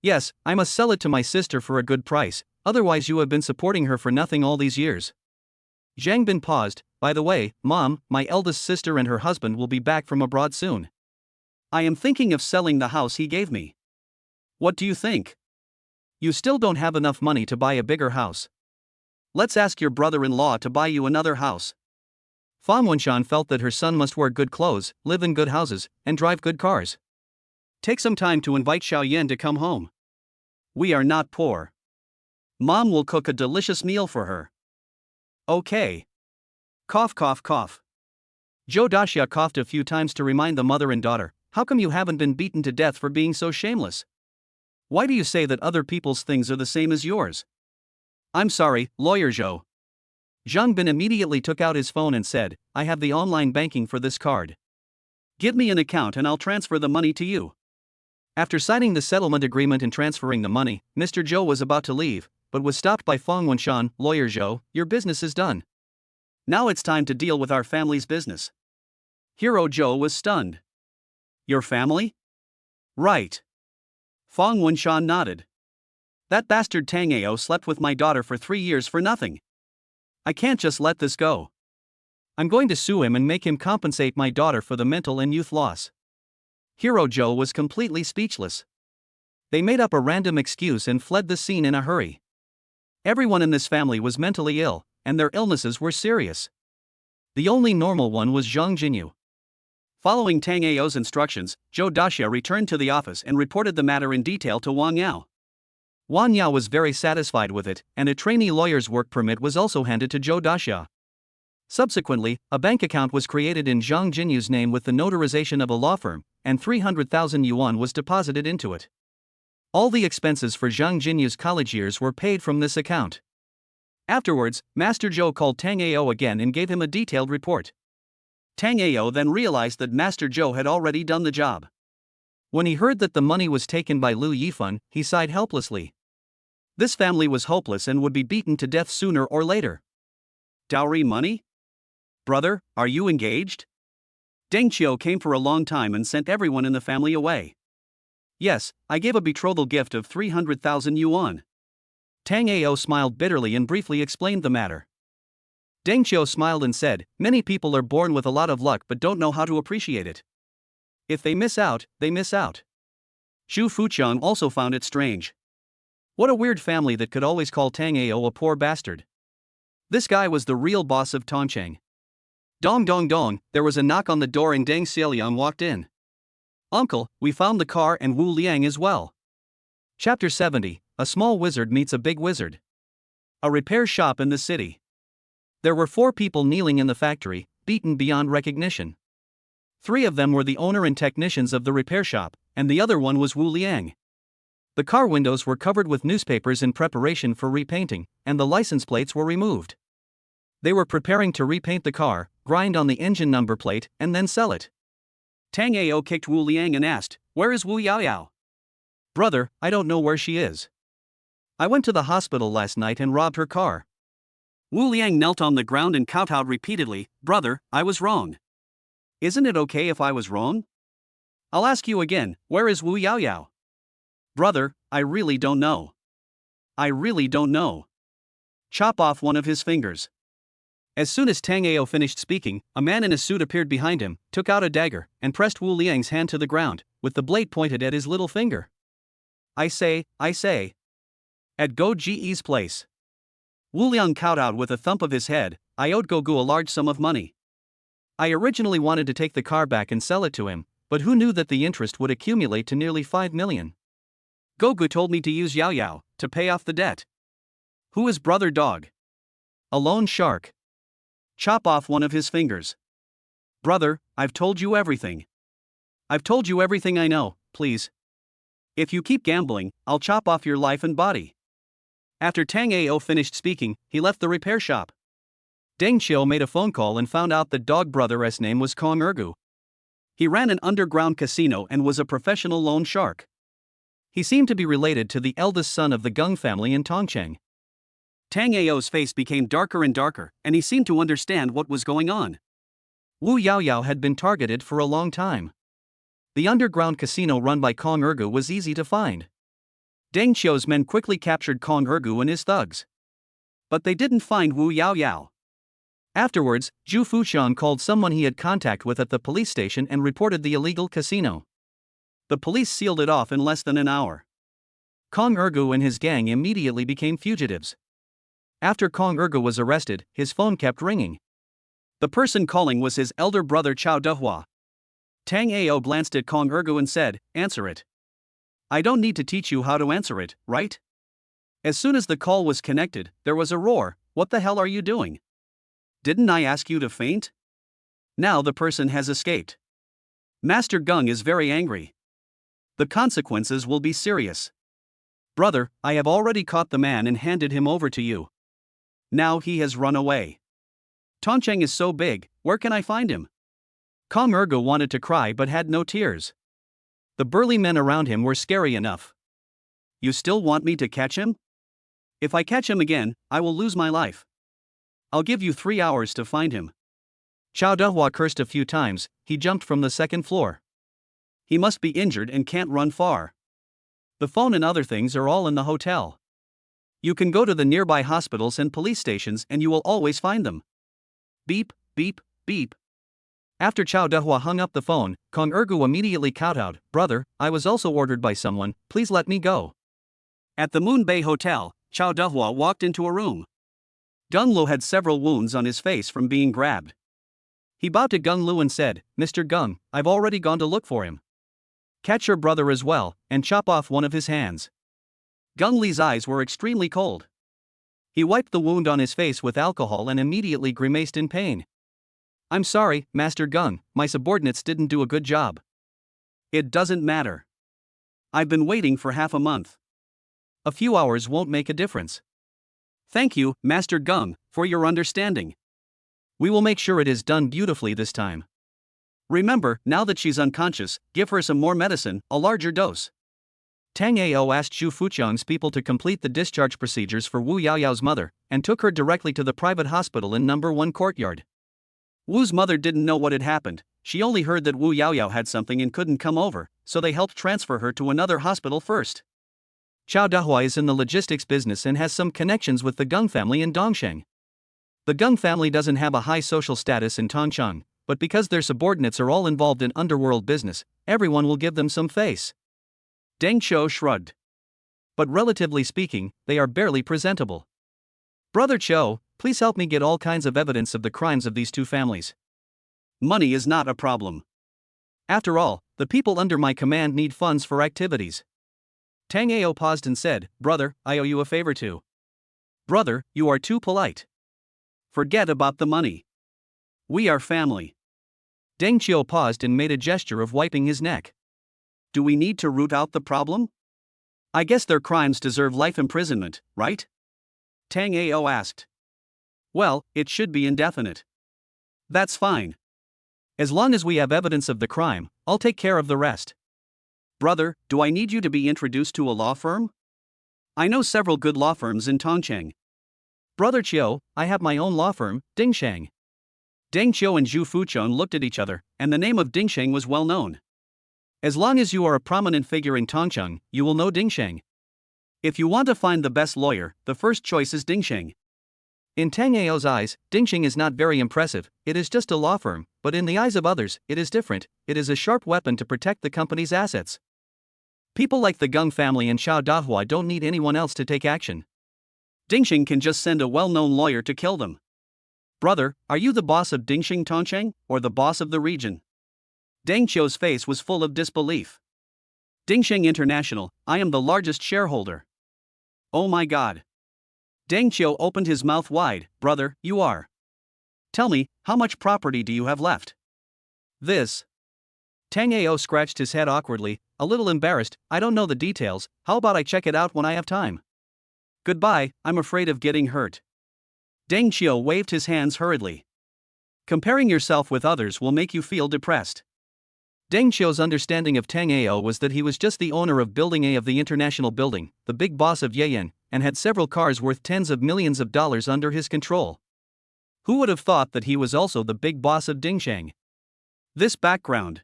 Yes, I must sell it to my sister for a good price, otherwise you have been supporting her for nothing all these years. Zhang Bin paused. By the way, Mom, my eldest sister and her husband will be back from abroad soon. I am thinking of selling the house he gave me. What do you think? You still don't have enough money to buy a bigger house. Let's ask your brother-in-law to buy you another house. Fan Wenshan felt that her son must wear good clothes, live in good houses, and drive good cars. Take some time to invite Xiao Yan to come home. We are not poor. Mom will cook a delicious meal for her. Okay. Cough, cough, cough. Zhou Daxia coughed a few times to remind the mother and daughter, how come you haven't been beaten to death for being so shameless? Why do you say that other people's things are the same as yours? I'm sorry, Lawyer Zhou. Zhang Bin immediately took out his phone and said, I have the online banking for this card. Give me an account and I'll transfer the money to you. After signing the settlement agreement and transferring the money, Mr. Zhou was about to leave, but was stopped by Fan Wenshan. Lawyer Zhou, your business is done. Now it's time to deal with our family's business. Hero Zhou was stunned. Your family? Right. Fan Wenshan nodded. That bastard Tango slept with my daughter for 3 years for nothing. I can't just let this go. I'm going to sue him and make him compensate my daughter for the mental and youth loss. Hero Zhou was completely speechless. They made up a random excuse and fled the scene in a hurry. Everyone in this family was mentally ill, and their illnesses were serious. The only normal one was Zhang Jinyu. Following Tang Ao's instructions, Zhou Daxia returned to the office and reported the matter in detail to Wang Yao. Wang Yao was very satisfied with it, and a trainee lawyer's work permit was also handed to Zhou Daxia. Subsequently, a bank account was created in Zhang Jinyu's name with the notarization of a law firm, and 300,000 yuan was deposited into it. All the expenses for Zhang Jinyu's college years were paid from this account. Afterwards, Master Zhou called Tang Ao again and gave him a detailed report. Tang Ao then realized that Master Zhou had already done the job. When he heard that the money was taken by Lu Yifan, he sighed helplessly. This family was hopeless and would be beaten to death sooner or later. Dowry money? Brother, are you engaged? Deng Qiu came for a long time and sent everyone in the family away. Yes, I gave a betrothal gift of 300,000 yuan. Tang Ao smiled bitterly and briefly explained the matter. Deng Qiu smiled and said, many people are born with a lot of luck but don't know how to appreciate it. If they miss out, they miss out. Zhu Fuqiang also found it strange. What a weird family that could always call Tang Ao a poor bastard. This guy was the real boss of Tongcheng. Dong dong dong, there was a knock on the door and Deng Xiaoliang walked in. Uncle, we found the car and Wu Liang as well. Chapter 70, A Small Wizard Meets a Big Wizard. A repair shop in the city. There were 4 people kneeling in the factory, beaten beyond recognition. 3 of them were the owner and technicians of the repair shop, and the other one was Wu Liang. The car windows were covered with newspapers in preparation for repainting, and the license plates were removed. They were preparing to repaint the car, grind on the engine number plate, and then sell it. Tang Ao kicked Wu Liang and asked, where is Wu Yao Yao? Brother, I don't know where she is. I went to the hospital last night and robbed her car. Wu Liang knelt on the ground and kowtowed repeatedly, brother, I was wrong. Isn't it okay if I was wrong? I'll ask you again, where is Wu Yao Yao? Brother, I really don't know.
I really don't know. Chop off one of his fingers.
As soon as Tango finished speaking, a man in a suit appeared behind him, took out a dagger, and pressed Wu Liang's hand to the ground, with the blade pointed at his little finger. I say. At Go Ge's place. Wu Liang kowtowed with a thump of his head. I owed Gogu a large sum of money. I originally wanted to take the car back and sell it to him, but who knew that the interest would accumulate to nearly 5 million?
Gogu told me to use Yao Yao to pay off the debt. Who is brother dog?
A loan shark.
Chop off one of his fingers. Brother, I've told you everything. I've told you everything I know, please. If you keep gambling, I'll chop off your life and body. After Tango finished speaking, he left the repair shop.
Deng Qiu made a phone call and found out the dog brother's name was Kong Ergu.
He ran an underground casino and was a professional loan shark.
He seemed to be related to the eldest son of the Gung family in Tongcheng.
Tango's face became darker and darker, and he seemed to understand what was going on.
Wu Yaoyao had been targeted for a long time. The underground casino run by Kong Ergu was easy to find.
Deng Qiu's men quickly captured Kong Ergu and his thugs. But they didn't find Wu Yaoyao.
Afterwards, Zhu Fuxian called someone he had contact with at the police station and reported the illegal casino.
The police sealed it off in less than an hour.
Kong Ergu and his gang immediately became fugitives. After Kong Ergu was arrested, his phone kept ringing.
The person calling was his elder brother Chao Dehua. Tango glanced at Kong Ergu and said, "Answer it." I don't need to teach you how to answer it, right? As soon as the call was connected, there was a roar. What the hell are you doing? Didn't I ask you to faint? Now the person has escaped. Master Gung is very angry. The consequences will be serious. Brother, I have already caught the man and handed him over to you. Now he has run away. Tongcheng is so big, where can I find him?
Kong Ergu wanted to cry but had no tears. The burly men around him were scary enough.
You still want me to catch him? If I catch him again, I will lose my life. I'll give you 3 hours to find him.
Chao Dehua cursed a few times. He jumped from the second floor.
He must be injured and can't run far. The phone and other things are all in the hotel. You can go to the nearby hospitals and police stations and you will always find them. Beep, beep, beep.
After Chao Dehua hung up the phone, Kong Ergu immediately kowtowed. Brother, I was also ordered by someone, please let me go.
At the Moon Bay Hotel, Chao Dehua walked into a room. Gung Lu had several wounds on his face from being grabbed.
He bowed to Gung Lu and said, Mr. Gung, I've already gone to look for him. Catch your brother as well, and chop off one of his hands.
Gung Li's eyes were extremely cold.
He wiped the wound on his face with alcohol and immediately grimaced in pain. I'm sorry, Master Gung, my subordinates didn't do a good job.
It doesn't matter. I've been waiting for half a month.
A few hours won't make a difference.
Thank you, Master Gung, for your understanding.
We will make sure it is done beautifully this time.
Remember, now that she's unconscious, give her some more medicine, a larger dose.
Tango asked Zhu Fuqiang's people to complete the discharge procedures for Wu Yaoyao's mother, and took her directly to the private hospital in number 1 courtyard.
Wu's mother didn't know what had happened. She only heard that Wu Yaoyao had something and couldn't come over, so they helped transfer her to another hospital first.
Chao Dehua is in the logistics business and has some connections with the Gung family in Dongsheng. The Gung family doesn't have a high social status in Tongcheng, but because their subordinates are all involved in underworld business, everyone will give them some face.
Deng Qiu shrugged.
But relatively speaking, they are barely presentable. Brother Qiu, please help me get all kinds of evidence of the crimes of these two families.
Money is not a problem.
After all, the people under my command need funds for activities. Tango paused and said, Brother, I owe you a favor too.
Brother, you are too polite. Forget about the money. We are family.
Deng Qiu paused and made a gesture of wiping his neck.
Do we need to root out the problem? I guess their crimes deserve life imprisonment, right? Tango asked. Well, it should be indefinite. That's fine.
As long as we have evidence of the crime, I'll take care of the rest.
Brother, do I need you to be introduced to a law firm? I know several good law firms in Tongcheng.
Brother Qiu, I have my own law firm, Dingsheng.
Deng Qiu and Zhu Fuqiang looked at each other, and the name of Dingsheng was well known.
As long as you are a prominent figure in Tongcheng, you will know Dingsheng.
If you want to find the best lawyer, the first choice is Dingsheng.
In Tang Ao's eyes, Dingsheng is not very impressive, it is just a law firm, but in the eyes of others, it is different, it is a sharp weapon to protect the company's assets. People like the Gung family and Xiao Dahua don't need anyone else to take action.
Dingsheng can just send a well-known lawyer to kill them. Brother, are you the boss of Dingsheng Tongcheng, or the boss of the region? Deng Qiu's face was full of disbelief. Dingsheng International, I am the largest shareholder. Oh my god. Deng Qiu opened his mouth wide. Brother, you are. Tell me, how much property do you have left?
This. Tang Ao scratched his head awkwardly, a little embarrassed. I don't know the details, how about I check it out when I have time?
Goodbye, I'm afraid of getting hurt. Deng Qiu waved his hands hurriedly. Comparing yourself with others will make you feel depressed.
Deng Qiu's understanding of Tang Ao was that he was just the owner of Building A of the International Building, the big boss of Yen, and had several cars worth tens of millions of dollars under his control. Who would have thought that he was also the big boss of Dingsheng?
This background.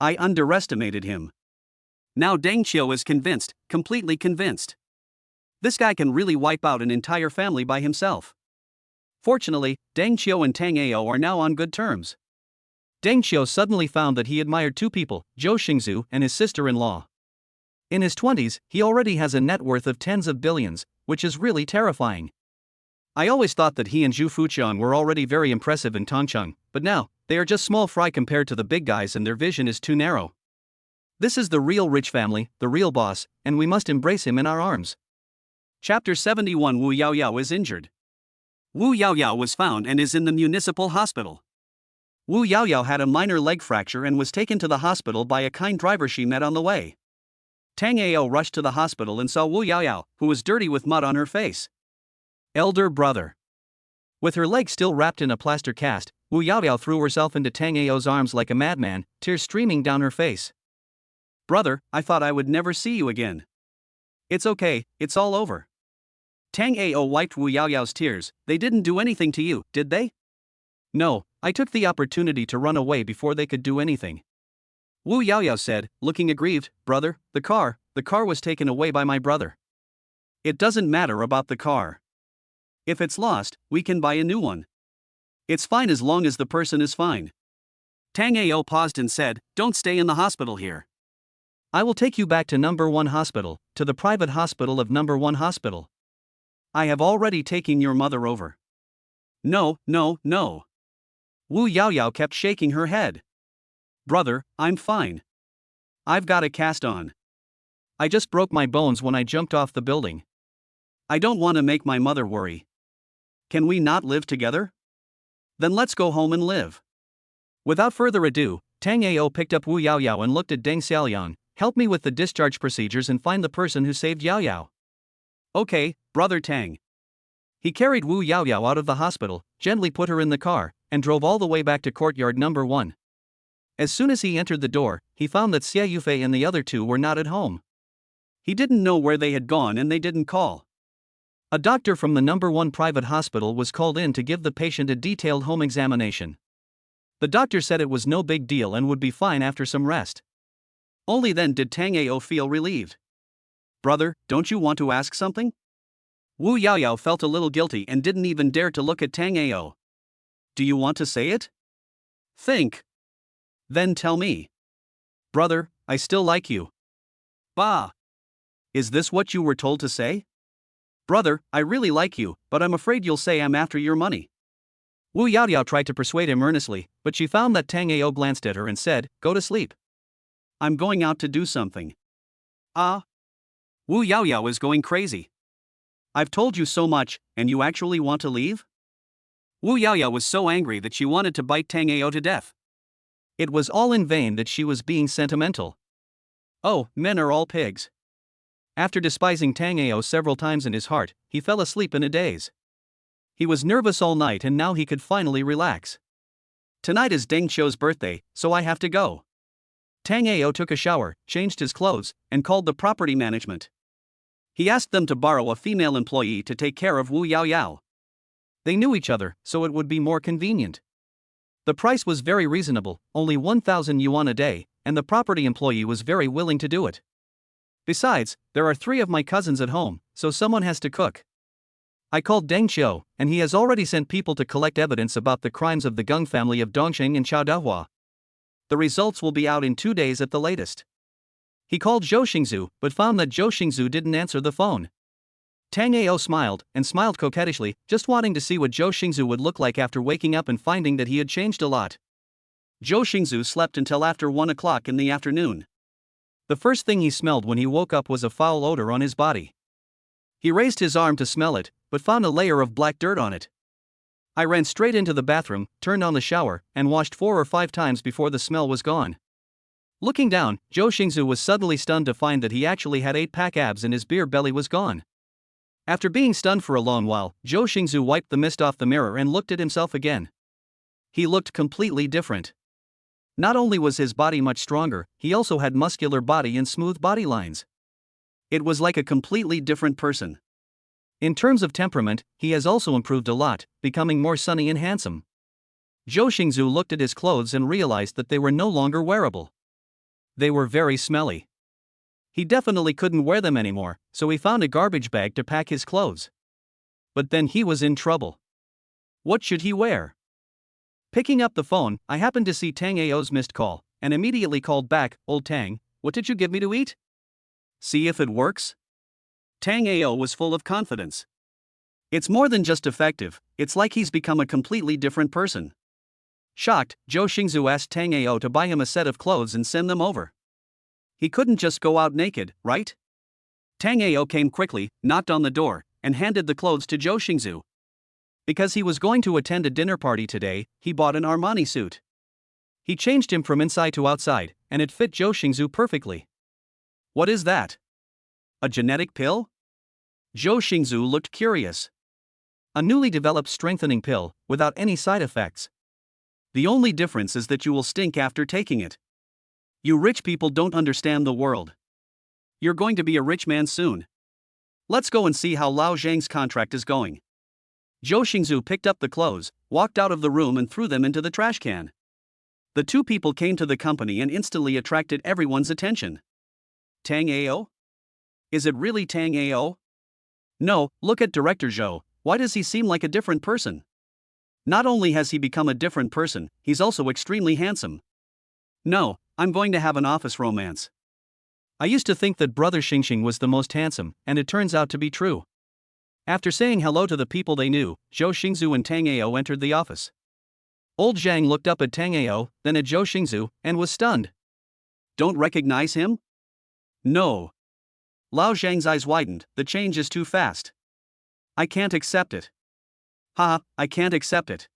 I underestimated him. Now Deng Qiu is convinced, completely convinced. This guy can really wipe out an entire family by himself. Fortunately, Deng Qiu and Tang Ao are now on good terms.
Deng Qiu suddenly found that he admired two people, Zhou Xingzu and his sister-in-law. In his 20s, he already has a net worth of tens of billions, which is really terrifying. I always thought that he and Zhu Fuqian were already very impressive in Tongcheng, but now, they are just small fry compared to the big guys and their vision is too narrow. This is the real rich family, the real boss, and we must embrace him in our arms.
Chapter 71 Wu Yaoyao is injured. Wu Yaoyao was found and is in the municipal hospital. Wu Yaoyao had a minor leg fracture and was taken to the hospital by a kind driver she met on the way. Tang Ao rushed to the hospital and saw Wu Yaoyao, who was dirty with mud on her face.
Elder brother. With her leg still wrapped in a plaster cast, Wu Yaoyao threw herself into Tang Ao's arms like a madman, tears streaming down her face.
Brother, I thought I would never see you again. It's okay, it's all over. Tang Ao wiped Wu Yaoyao's tears. They didn't do anything to you, did they?
No, I took the opportunity to run away before they could do anything.
Wu Yaoyao said, looking aggrieved. Brother, the car was taken away by my brother. It doesn't matter about the car. If it's lost, we can buy a new one. It's fine as long as the person is fine. Tang Ao paused and said, don't stay in the hospital here.
I will take you back to number 1 hospital, to the private hospital of number 1 hospital.
I have already taken your mother over. No, no, no. Wu Yaoyao kept shaking her head. Brother, I'm fine. I've got a cast on.
I just broke my bones when I jumped off the building.
I don't want to make my mother worry. Can we not live together? Then let's go home and live.
Without further ado, Tang Ao picked up Wu Yaoyao and looked at Deng Xiaoliang. Help me with the discharge procedures and find the person who saved Yaoyao.
Okay, Brother Tang.
He carried Wu Yaoyao out of the hospital, gently put her in the car, and drove all the way back to courtyard number 1. As soon as he entered the door, he found that Xie Yufei and the other two were not at home.
He didn't know where they had gone and they didn't call.
A doctor from the number 1 private hospital was called in to give the patient a detailed home examination. The doctor said it was no big deal and would be fine after some rest.
Only then did Tang Ao feel relieved. Brother, don't you want to ask something? Wu Yaoyao felt a little guilty and didn't even dare to look at Tang Ao. Do you want to say it? Think. Then tell me.
Brother, I still like you.
Bah! Is this what you were told to say? Brother, I really like you, but I'm afraid you'll say I'm after your money.
Wu Yaoyao tried to persuade him earnestly, but she found that Tang Ao glanced at her and said, go to sleep.
I'm going out to do something. Ah? Wu Yaoyao is going crazy. I've told you so much, and you actually want to leave? Wu Yaoyao was so angry that she wanted to bite Tang Ao to death.
It was all in vain that she was being sentimental.
Oh, men are all pigs.
After despising Tang Ao several times in his heart, he fell asleep in a daze. He was nervous all night and now he could finally relax.
Tonight is Deng Qiu's birthday, so I have to go.
Tang Ao took a shower, changed his clothes, and called the property management.
He asked them to borrow a female employee to take care of Wu Yaoyao.
They knew each other, so it would be more convenient. The price was very reasonable, only 1,000 yuan a day, and the property employee was very willing to do it. Besides, there are 3 of my cousins at home, so someone has to cook. I called Deng Qiu, and he has already sent people to collect evidence about the crimes of the Geng family of Dongsheng and Chaodahua. The results will be out in 2 days at the latest. He called Zhou Xingzu, but found that Zhou Xingzu didn't answer the phone. Tang Ao smiled coquettishly, just wanting to see what Zhou Xingzu would look like after waking up and finding that he had changed a lot.
Zhou Xingzu slept until after 1 o'clock in the afternoon.
The first thing he smelled when he woke up was a foul odor on his body. He raised his arm to smell it, but found a layer of black dirt on it. I ran straight into the bathroom, turned on the shower, and washed 4 or 5 times before the smell was gone. Looking down, Zhou Xingzu was suddenly stunned to find that he actually had 8-pack abs and his beer belly was gone. After being stunned for a long while, Zhou Xingzu wiped the mist off the mirror and looked at himself again. He looked completely different. Not only was his body much stronger, he also had muscular body and smooth body lines.
It was like a completely different person.
In terms of temperament, he has also improved a lot, becoming more sunny and handsome. Zhou Xingzu looked at his clothes and realized that they were no longer wearable. They were very smelly. He definitely couldn't wear them anymore, so he found a garbage bag to pack his clothes. But then he was in trouble. What should he wear? Picking up the phone, I happened to see Tang Ao's missed call, and immediately called back, "Old Tang, what did you give me to eat?"
See if it works? Tang Ao was full of confidence. It's more than just effective, it's like he's become a completely different person. Shocked, Zhou Xingzu asked Tang Ao to buy him a set of clothes and send them over. He couldn't just go out naked, right? Tang Ao came quickly, knocked on the door, and handed the clothes to Zhou Xingzu. Because he was going to attend a dinner party today, he bought an Armani suit. He changed him from inside to outside, and it fit Zhou Xingzu perfectly. What is that? A genetic pill? Zhou Xingzu looked curious.
A newly developed strengthening pill, without any side effects.
The only difference is that you will stink after taking it. You rich people don't understand the world. You're going to be a rich man soon. Let's go and see how Lao Zhang's contract is going. Zhou Xingzu picked up the clothes, walked out of the room and threw them into the trash can. The 2 people came to the company and instantly attracted everyone's attention. Tang Ao? Is it really Tang Ao? No, look at Director Zhou, why does he seem like a different person? Not only has he become a different person, he's also extremely handsome. No, I'm going to have an office romance.
I used to think that Brother Xingxing was the most handsome, and it turns out to be true. After saying hello to the people they knew, Zhou Xingzu and Tang Ao entered the office. Old Zhang looked up at Tang Ao, then at Zhou Xingzu, and was stunned.
Don't recognize him? No. Lao Zhang's eyes widened, the change is too fast. I can't accept it. Haha, I can't accept it.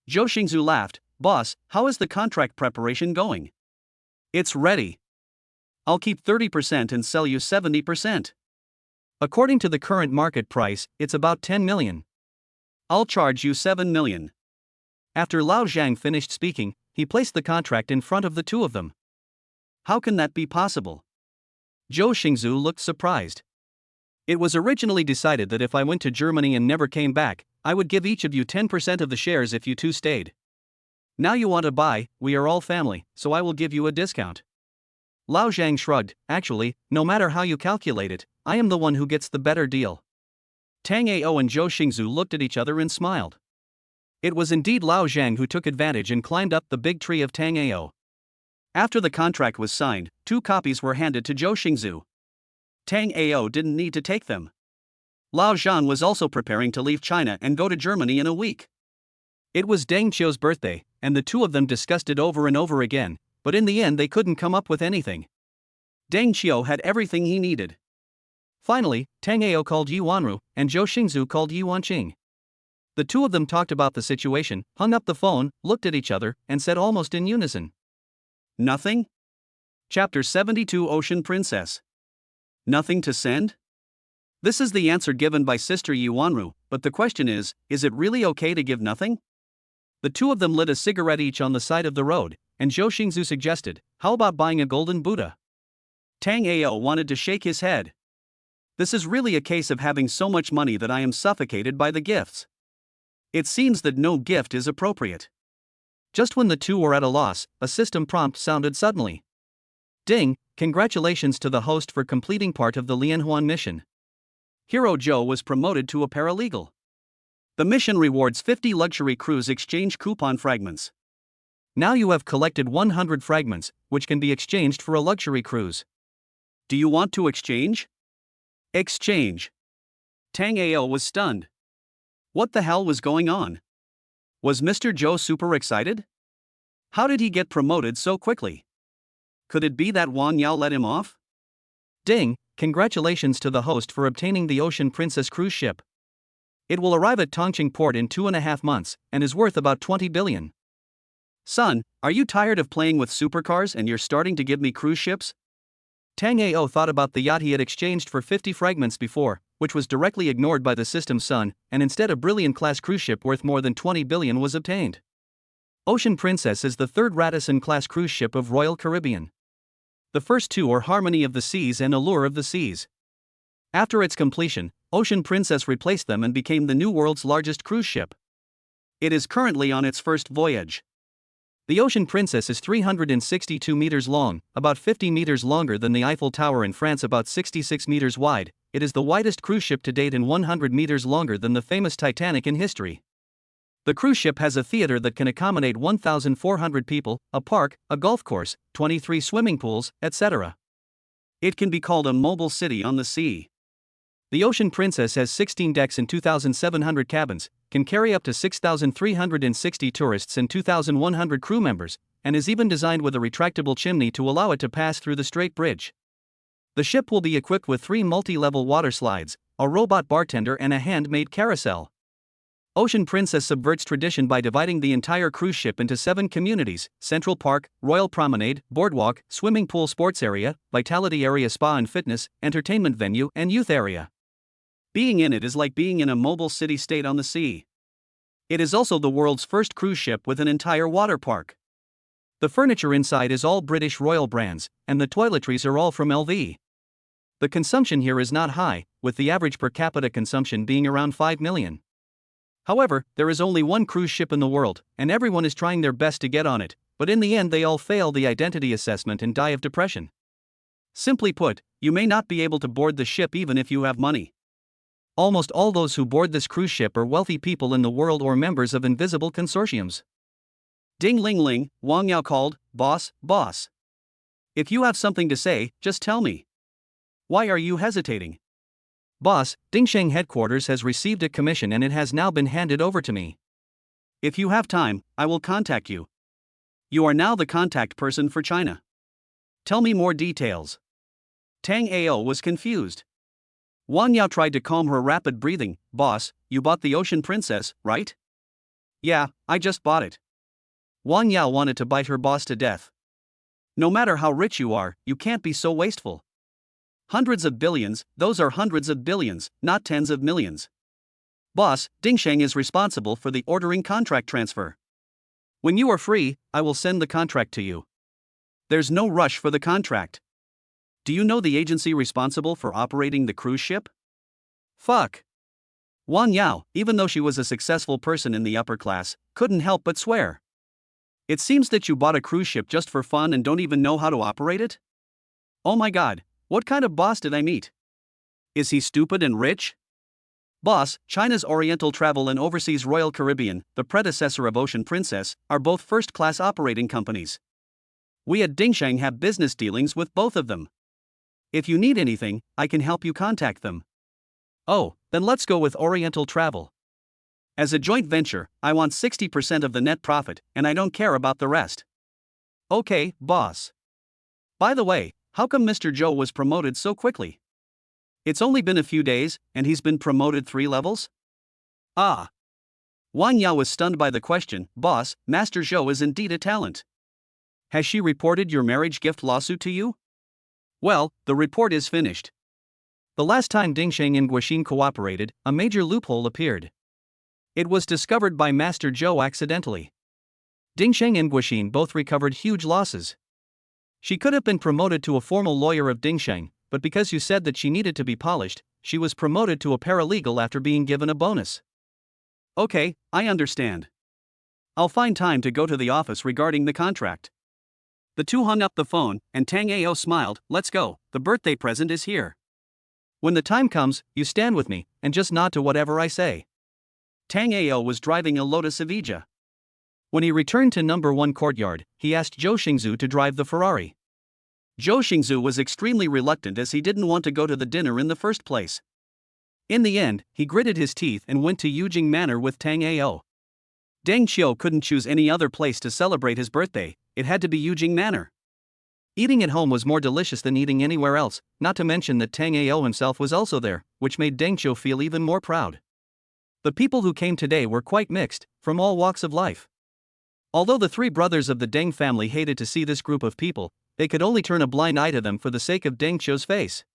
Zhou Xingzu laughed, "Boss, how is the contract preparation going?" It's ready. I'll keep 30% and sell you 70%.
According to the current market price, it's about 10 million.
I'll charge you 7 million.
After Lao Zhang finished speaking, he placed the contract in front of the 2 of them.
How can that be possible?
Zhou Xingzu looked surprised. It was originally decided that if I went to Germany and never came back, I would give each of you 10% of the shares if you 2 stayed. Now you want to buy, we are all family, so I will give you a discount. Lao Zhang shrugged, actually, no matter how you calculate it, I am the one who gets the better deal. Tang Ao and Zhou Xingzu looked at each other and smiled. It was indeed Lao Zhang who took advantage and climbed up the big tree of Tang Ao. After the contract was signed, 2 copies were handed to Zhou Xingzu. Tang Ao didn't need to take them. Lao Zhan was also preparing to leave China and go to Germany in a week. It was Deng Qiu's birthday, and the 2 of them discussed it over and over again, but in the end they couldn't come up with anything. Deng Qiu had everything he needed. Finally, Tang Ao called Yi Wanru, and Zhou Xingzu called Yi Wanqing. The 2 of them talked about the situation, hung up the phone, looked at each other, and said almost in unison.
Nothing? Chapter 72 Ocean Princess. Nothing to send? This is the answer given by Sister Yi Wanru, but the question is it really okay to give nothing? The 2 of them lit a cigarette each on the side of the road, and Zhou Xingzu suggested, how about buying a golden Buddha? Tang Ao wanted to shake his head. This is really a case of having so much money that I am suffocated by the gifts. It seems that no gift is appropriate. Just when the 2 were at a loss, a system prompt sounded suddenly. Ding,
congratulations to the host for completing part of the Lianhuan mission.
Hero Joe was promoted to a paralegal. The mission rewards 50 luxury cruise exchange coupon fragments.
Now you have collected 100 fragments, which can be exchanged for a luxury cruise.
Do you want to exchange? Exchange. Tango was stunned. What the hell was going on? Was Mr. Joe super excited? How did he get promoted so quickly? Could it be that Wang Yao let him off?
Ding, congratulations to the host for obtaining the Ocean Princess cruise ship. It will arrive at Tongqing port in 2.5 months, and is worth about 20 billion.
Son, are you tired of playing with supercars and you're starting to give me cruise ships?
Tango thought about the yacht he had exchanged for 50 fragments before, which was directly ignored by the system's son, and instead a Brilliant-class cruise ship worth more than 20 billion was obtained. Ocean Princess is the third Radisson-class cruise ship of Royal Caribbean. The first two are Harmony of the Seas and Allure of the Seas. After its completion, Ocean Princess replaced them and became the new world's largest cruise ship. It is currently on its first voyage. The Ocean Princess is 362 meters long, about 50 meters longer than the Eiffel Tower in France, about 66 meters wide. It is the widest cruise ship to date and 100 meters longer than the famous Titanic in history. The cruise ship has a theater that can accommodate 1,400 people, a park, a golf course, 23 swimming pools, etc.
It can be called a mobile city on the sea.
The Ocean Princess has 16 decks and 2,700 cabins, can carry up to 6,360 tourists and 2,100 crew members, and is even designed with a retractable chimney to allow it to pass through the Strait Bridge. The ship will be equipped with 3 multi-level water slides, a robot bartender and a hand-made carousel. Ocean Princess subverts tradition by dividing the entire cruise ship into 7 communities: Central Park, Royal Promenade, Boardwalk, Swimming Pool Sports Area, Vitality Area Spa and Fitness, Entertainment Venue, and Youth Area. Being in it is like being in a mobile city-state on the sea. It is also the world's first cruise ship with an entire water park. The furniture inside is all British Royal brands, and the toiletries are all from LV. The consumption here is not high, with the average per capita consumption being around 5 million. However, there is only one cruise ship in the world, and everyone is trying their best to get on it, but in the end they all fail the identity assessment and die of depression. Simply put, you may not be able to board the ship even if you have money. Almost all those who board this cruise ship are wealthy people in the world or members of invisible consortiums.
Ding ling ling, Wang Yao called. Boss, boss. If you have something to say, just tell me. Why are you hesitating?
Boss, Dingsheng headquarters has received a commission and it has now been handed over to me.
If you have time, I will contact you. You are now the contact person for China. Tell me more details. Tang Ao was confused. Wang Yao tried to calm her rapid breathing. Boss, you bought the Ocean Princess, right? Yeah, I just bought it. Wang Yao wanted to bite her boss to death. No matter how rich you are, you can't be so wasteful. Hundreds of billions, those are hundreds of billions, not tens of millions. Boss, Dingsheng is responsible for the ordering contract transfer. When you are free, I will send the contract to you. There's no rush for the contract. Do you know the agency responsible for operating the cruise ship? Fuck. Wang Yao, even though she was a successful person in the upper class, couldn't help but swear. It seems that you bought a cruise ship just for fun and don't even know how to operate it? Oh my god, what kind of boss did I meet? Is he stupid and rich? Boss, China's Oriental Travel and Overseas Royal Caribbean, the predecessor of Ocean Princess, are both first-class operating companies. We at Dingsheng have business dealings with both of them. If you need anything, I can help you contact them. Oh, then let's go with Oriental Travel. As a joint venture, I want 60% of the net profit, and I don't care about the rest. Okay, boss. By the way, how come Mr. Joe was promoted so quickly? It's only been a few days, and he's been promoted 3 levels? Ah. Wang Yao was stunned by the question. Boss, Master Zhou is indeed a talent. Has she reported your marriage gift lawsuit to you? Well, the report is finished. The last time Dingsheng and Guoxin cooperated, a major loophole appeared. It was discovered by Master Zhou accidentally. Dingsheng and Guoxin both recovered huge losses. She could have been promoted to a formal lawyer of Dingsheng, but because you said that she needed to be polished, she was promoted to a paralegal after being given a bonus. Okay, I understand. I'll find time to go to the office regarding the contract. The two hung up the phone, and Tango smiled. Let's go, the birthday present is here.
When the time comes, you stand with me, and just nod to whatever I say.
Tango was driving a Lotus Evija.
When he returned to number 1 courtyard, he asked Zhou Xingzu to drive the Ferrari.
Zhou Xingzu was extremely reluctant as he didn't want to go to the dinner in the first place. In the end, he gritted his teeth and went to Yujing Manor with Tango. Deng Qiu couldn't choose any other place to celebrate his birthday, it had to be Yujing Manor.
Eating at home was more delicious than eating anywhere else, not to mention that Tango himself was also there, which made Deng Qiu feel even more proud. The people who came today were quite mixed, from all walks of life. Although the three brothers of the Deng family hated to see this group of people, they could only turn a blind eye to them for the sake of Deng Qiu's face.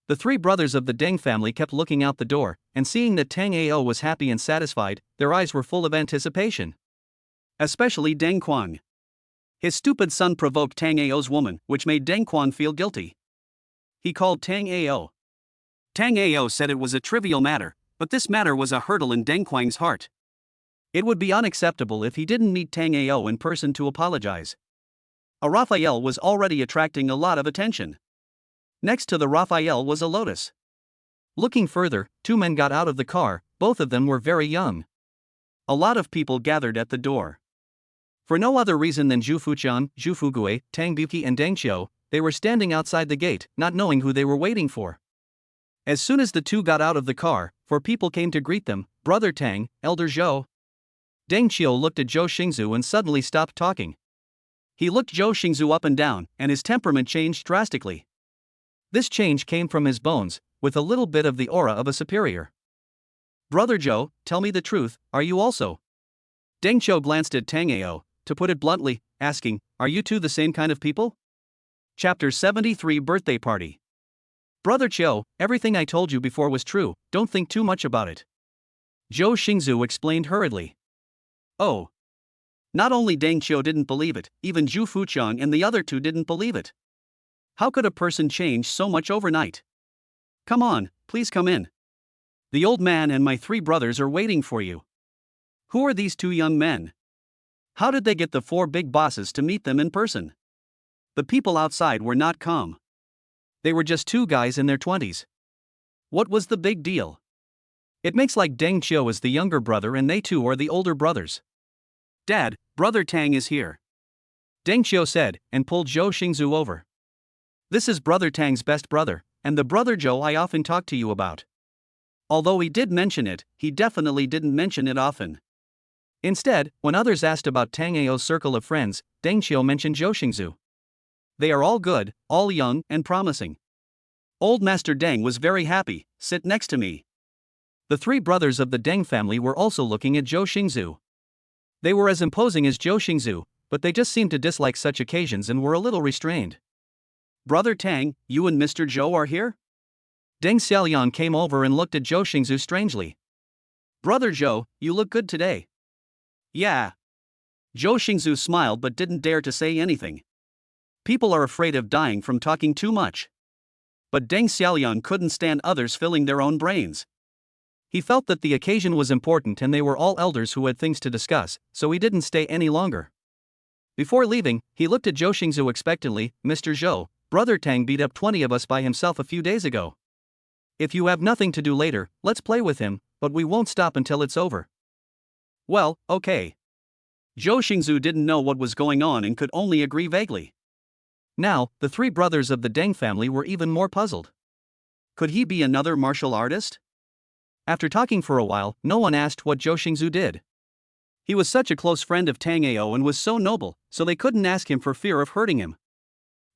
The three brothers of the Deng family kept looking out the door, and seeing that Tango was happy and satisfied, their eyes were full of anticipation.
Especially Deng Kuan. His stupid son provoked Tango's woman, which made Deng Kuan feel guilty. He called Tango. Tango said it was a trivial matter, but this matter was a hurdle in Deng Kuan's heart. It would be unacceptable if he didn't meet Tango in person to apologize. A Raphael was already attracting a lot of attention. Next to the Raphael was a Lotus.
Looking further, two men got out of the car, both of them were very young.
A lot of people gathered at the door.
For no other reason than Zhu Fuqian, Zhu Fugui, Tang Buqi and Deng Qiu, they were standing outside the gate, not knowing who they were waiting for. As soon as the two got out of the car, 4 people came to greet them: Brother Tang, Elder Zhou. Deng Qiu looked at Zhou Xingzu and suddenly stopped talking.
He looked Zhou Xingzu up and down, and his temperament changed drastically.
This change came from his bones, with a little bit of the aura of a superior.
Brother Zhou, tell me the truth, are you also?
Deng Qiu glanced at Tango, to put it bluntly, asking, are you two the same kind of people?
Chapter 73 Birthday Party.
Brother Qiu, everything I told you before was true, don't think too much about it.
Zhou Xingzu explained hurriedly. Oh. Not only Deng Qiu didn't believe it, even Zhu Fuqian and the other two didn't believe it. How could a person change so much overnight? Come on, please come in. The old man and my 3 brothers are waiting for you. Who are these 2 young men? How did they get the 4 big bosses to meet them in person? The people outside were not calm.
They were just 2 guys in their 20s.
What was the big deal?
It makes like Deng Qiu is the younger brother and they two are the older brothers.
Dad, Brother Tang is here.
Deng Qiu said, and pulled Zhou Xingzu over.
This is Brother Tang's best brother, and the Brother Zhou I often talk to you about. Although he did mention it, he definitely didn't mention it often.
Instead, when others asked about Tango's circle of friends, Deng Qiu mentioned Zhou Xingzu.
They are all good, all young and promising. Old Master Deng was very happy. Sit next to me.
The 3 brothers of the Deng family were also looking at Zhou Xingzu. They were as imposing as Zhou Xingzu, but they just seemed to dislike such occasions and were a little restrained.
Brother Tang, you and Mr. Zhou are here?
Deng Xiaolian came over and looked at Zhou Xingzu strangely.
Brother Zhou, you look good today. Yeah. Zhou Xingzu smiled but didn't dare to say anything. People are afraid of dying from talking too much. But Deng Xiaolian couldn't stand others filling their own brains.
He felt that the occasion was important and they were all elders who had things to discuss, so he didn't stay any longer. Before leaving, he looked at Zhou Xingzu expectantly. Mr. Zhou, Brother Tang beat up 20 of us by himself a few days ago. If you have nothing to do later, let's play with him, but we won't stop until it's over.
Well, okay. Zhou Xingzu didn't know what was going on and could only agree vaguely.
Now, the 3 brothers of the Deng family were even more puzzled.
Could he be another martial artist?
After talking for a while, no one asked what Zhou Xingzu did.
He was such a close friend of Tango and was so noble, so they couldn't ask him for fear of hurting him.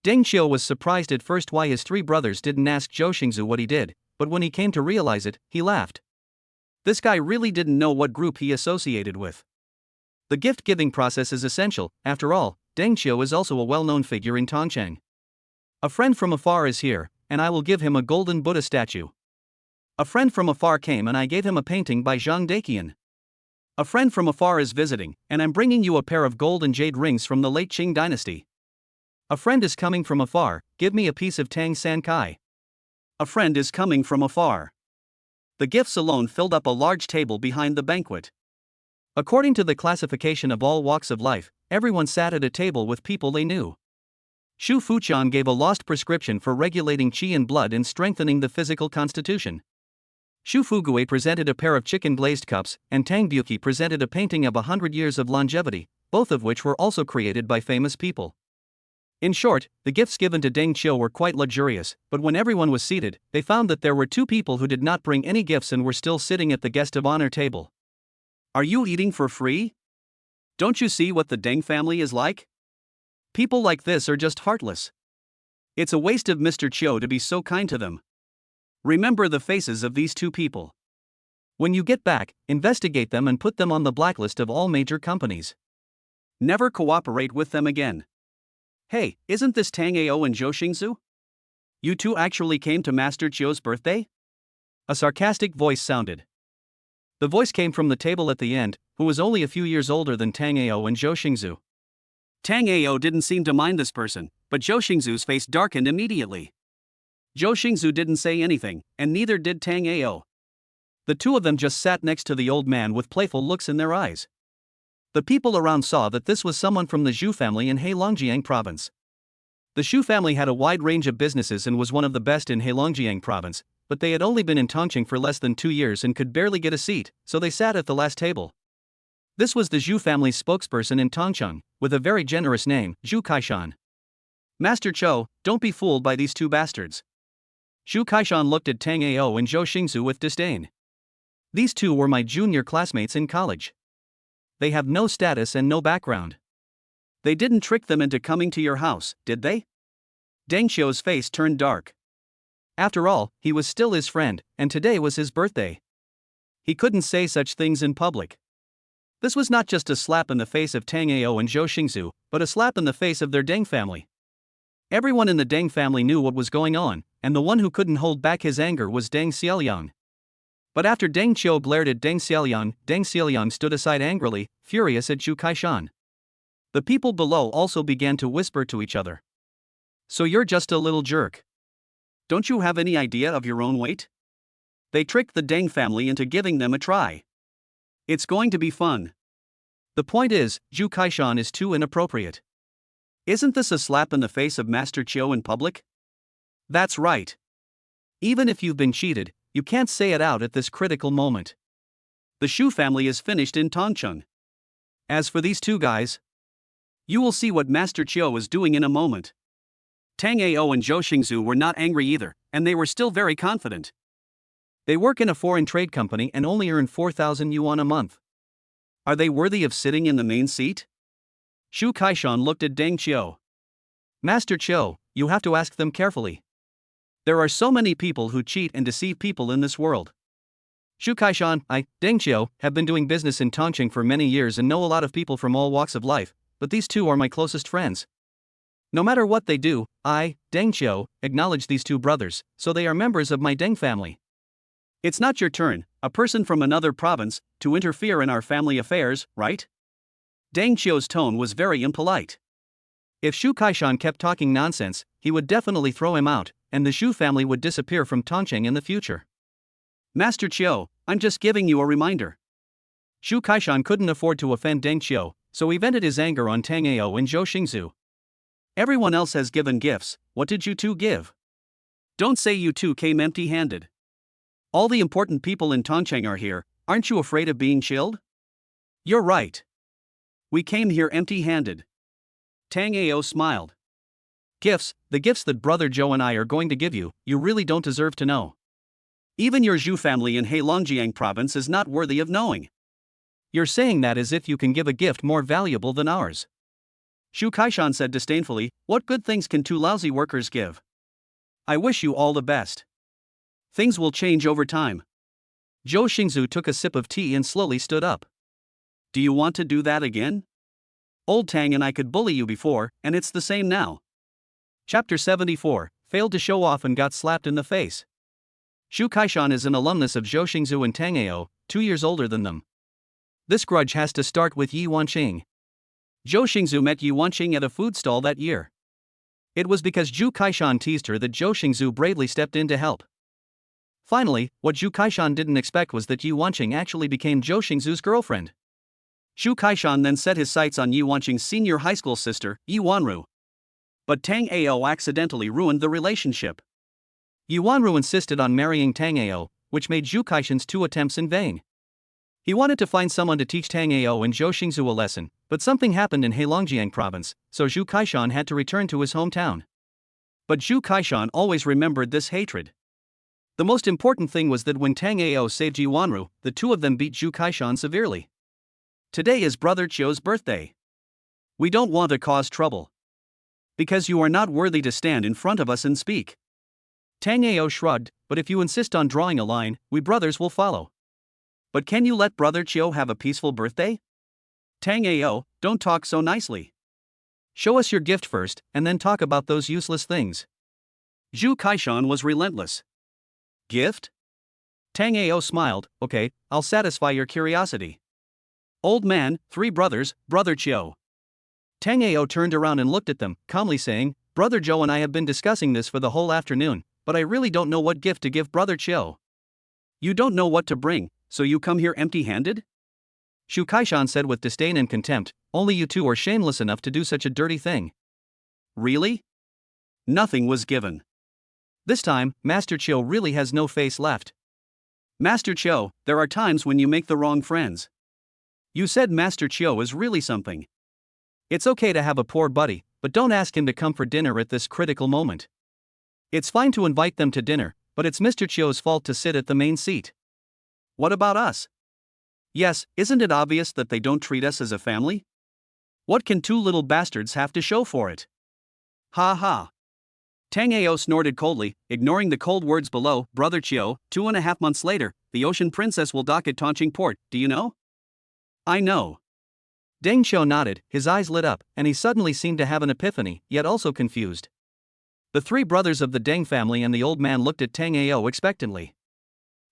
Deng Qiu was surprised at first why his 3 brothers didn't ask Zhou Xingzu what he did, but when he came to realize it, he laughed.
This guy really didn't know what group he associated with.
The gift-giving process is essential. After all, Deng Qiu is also a well-known figure in Tongcheng. A friend from afar is here, and I will give him a golden Buddha statue.
A friend from afar came and I gave him a painting by Jang Dawi. A friend from afar is visiting, and I'm bringing you a pair of gold and jade rings from the late Qing dynasty.
A friend is coming from afar, give me a piece of Tang San Kai.
A friend is coming from afar. The gifts alone filled up a large table behind the banquet.
According to the classification of all walks of life, everyone sat at a table with people they knew. Xu Fuqian gave a lost prescription for regulating qi and blood and strengthening the physical constitution. Xu Fugui presented a pair of chicken glazed cups, and Tang Buki presented a painting of 100 years of longevity, both of which were also created by famous people. In short, the gifts given to Deng Qiu were quite luxurious, but when everyone was seated, they found that there were two people who did not bring any gifts and were still sitting at the guest of honor table.
Are you eating for free? Don't you see what the Deng family is like? People like this are just heartless. It's a waste of Mr. Qiu to be so kind to them. Remember the faces of these two people.
When you get back, investigate them and put them on the blacklist of all major companies.
Never cooperate with them again. Hey, isn't this Tango and Zhou Xingzu? You two actually came to Master Qiu's birthday?
A sarcastic voice sounded. The voice came from the table at the end, who was only a few years older than Tango and Zhou Xingzu.
Tango didn't seem to mind this person, but Zhou Xingzu's face darkened immediately. Zhou Xingzu didn't say anything, and neither did Tango.
The two of them just sat next to the old man with playful looks in their eyes. The people around saw that this was someone from the Zhu family in Heilongjiang province. The Xu family had a wide range of businesses and was one of the best in Heilongjiang province, but they had only been in Tongqing for less than 2 years and could barely get a seat, so they sat at the last table. This was the Zhu family's spokesperson in Tongcheng, with a very generous name, Zhu Kaishan.
Master Qiu, don't be fooled by these two bastards.
Zhu Kaishan looked at Tang Ao and Zhou Xingzu with disdain. These two were my junior classmates in college. They have no status and no background.
They didn't trick them into coming to your house, did they? Deng Qiu's face turned dark.
After all, he was still his friend, and today was his birthday. He couldn't say such things in public. This was not just a slap in the face of Tang Ao and Zhou Xingzu, but a slap in the face of their Deng family. Everyone in the Deng family knew what was going on, and the one who couldn't hold back his anger was Deng Xiaoliang. But after Deng Qiu glared at Deng Xiaoliang stood aside angrily, furious at Zhu Kaishan. The people below also began to whisper to each other. So you're just a little jerk.
Don't you have any idea of your own weight? They tricked the Deng family into giving them a try. It's going to be fun.
The point is, Zhu Kaishan is too inappropriate.
Isn't this a slap in the face of Master Qiu in public?
That's right. Even if you've been cheated, you can't say it out at this critical moment.
The Xu family is finished in Tongcheng.
As for these two guys,
you will see what Master Qiu is doing in a moment. Tang Ao and Zhou Xingzu were not angry either, and they were still very confident.
They work in a foreign trade company and only earn 4,000 yuan a month.
Are they worthy of sitting in the main seat?
Zhu Kaishan looked at Deng Qiu. Master Qiu, you have to ask them carefully. There are so many people who cheat and deceive people in this world. Zhu Kaishan, Deng Qiu, have been doing business in Tongqing for many years and know a lot of people from all walks of life, but these two are my closest friends. No matter what they do, I, Deng Qiu, acknowledge these two brothers, so they are members of my Deng family.
It's not your turn, a person from another province, to interfere in our family affairs, right? Deng Qiu's tone was very impolite.
If Zhu Kaishan kept talking nonsense, he would definitely throw him out, and the Xu family would disappear from Tongqing in the future.
Master Qiu, I'm just giving you a reminder.
Zhu Kaishan couldn't afford to offend Deng Qiu, so he vented his anger on Tang Ao and Zhou Xingzu.
Everyone else has given gifts, what did you two give? Don't say you two came empty-handed. All the important people in Tongcheng are here, aren't you afraid of being chilled?
You're right.
We came here empty-handed. Tang Ao smiled.
Gifts, the gifts that Brother Zhou and I are going to give you, you really don't deserve to know.
Even your Zhu family in Heilongjiang province is not worthy of knowing.
You're saying that as if you can give a gift more valuable than ours.
Zhu Kaishan said disdainfully, what good things can two lousy workers give? I wish you all the best. Things will change over time.
Zhou Xingzu took a sip of tea and slowly stood up.
Do you want to do that again? Old Tang and I could bully you before, and it's the same now.
Chapter 74, failed to show off and got slapped in the face. Zhu Kaishan is an alumnus of Zhou Xingzu and Tang Ao, 2 years older than them. This grudge has to start with Yi Wanqing.
Zhou Xingzu met Yi Wanqing at a food stall that year.
It was because Zhu Kaishan teased her that Zhou Xingzu bravely stepped in to help. Finally, what Zhu Kaishan didn't expect was that Yi Wanqing actually became Zhou Xingzu's girlfriend.
Zhu Kaishan then set his sights on Yi Wanqing's senior high school sister, Yi Wanru. But Tang Ao accidentally ruined the relationship.
Yuanru insisted on marrying Tang Ao, which made Zhu Kaishan's 2 attempts in vain. He wanted to find someone to teach Tang Ao and Zhou Xingzu a lesson, but something happened in Heilongjiang province, so Zhu Kaishan had to return to his hometown. But Zhu Kaishan always remembered this hatred. The most important thing was that when Tang Ao saved Yuanru, the two of them beat Zhu Kaishan severely. Today is Brother Chiu's birthday. We don't want to cause trouble. Because you are not worthy to stand in front of us and speak. Tang Ao shrugged, but if you insist on drawing a line, we brothers will follow. But can you let Brother Chiu have a peaceful birthday? Tang Ao, don't talk so nicely. Show us your gift first, and then talk about those useless things. Zhu Kaishan was relentless. Gift? Tang Ao smiled, okay, I'll satisfy your curiosity. Old man, 3 brothers, Brother Chiu. Tang Ao turned around and looked at them, calmly saying, Brother Zhou and I have been discussing this for the whole afternoon, but I really don't know what gift to give Brother Chiu. You don't know what to bring, so you come here empty-handed? Zhu Kaishan said with disdain and contempt, only you two are shameless enough to do such a dirty thing. Really? Nothing was given. This time, Master Chiu really has no face left. Master Chiu, there are times when you make the wrong friends. You said Master Chiu is really something. It's okay to have a poor buddy, but don't ask him to come for dinner at this critical moment. It's fine to invite them to dinner, but it's Mr. Chiu's fault to sit at the main seat. What about us? Yes, isn't it obvious that they don't treat us as a family? What can 2 little bastards have to show for it? Ha ha. Tang Ao snorted coldly, ignoring the cold words below. Brother Chiu, 2.5 months later, the Ocean Princess will dock at Tongqing Port, do you know? I know. Deng Xiu nodded, his eyes lit up, and he suddenly seemed to have an epiphany, yet also confused. The 3 brothers of the Deng family and the old man looked at Tang Ao expectantly.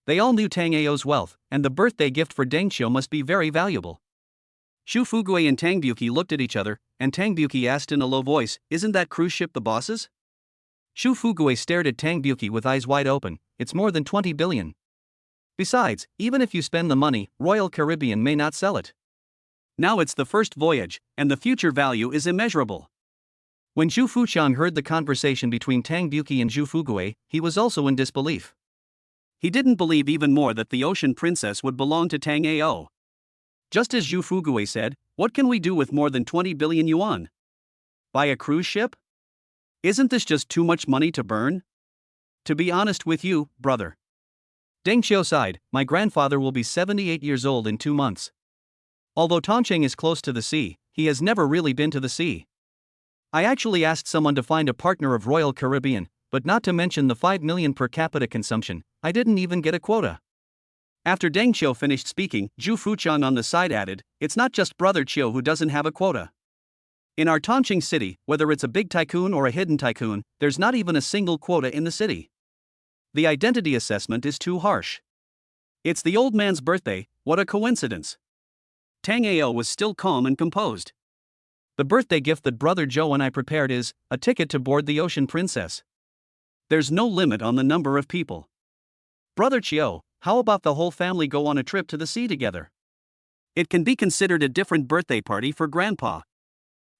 They all knew Tang Ao's wealth, and the birthday gift for Deng Xiu must be very valuable. Xu Fugui and Tang Buqi looked at each other, and Tang Buqi asked in a low voice, isn't that cruise ship the boss's? Xu Fugui stared at Tang Buqi with eyes wide open, it's more than 20 billion. Besides, even if you spend the money, Royal Caribbean may not sell it. Now it's the first voyage, and the future value is immeasurable. When Zhu Fuqiang heard the conversation between Tang Buqi and Xu Fugui, he was also in disbelief. He didn't believe even more that the Ocean Princess would belong to Tang Ao. Just as Xu Fugui said, what can we do with more than 20 billion yuan? Buy a cruise ship? Isn't this just too much money to burn? To be honest with you, brother. Deng Xiu sighed, my grandfather will be 78 years old in 2 months. Although Tongqing is close to the sea, he has never really been to the sea. I actually asked someone to find a partner of Royal Caribbean, but not to mention the 5 million per capita consumption, I didn't even get a quota. After Deng Xiu finished speaking, Zhu Fuqiang on the side added, it's not just Brother Chiu who doesn't have a quota. In our Tongqing city, whether it's a big tycoon or a hidden tycoon, there's not even a single quota in the city. The identity assessment is too harsh. It's the old man's birthday, what a coincidence. Tang Ao was still calm and composed. The birthday gift that Brother Zhou and I prepared is a ticket to board the Ocean Princess. There's no limit on the number of people. Brother Chiu, how about the whole family go on a trip to the sea together? It can be considered a different birthday party for Grandpa.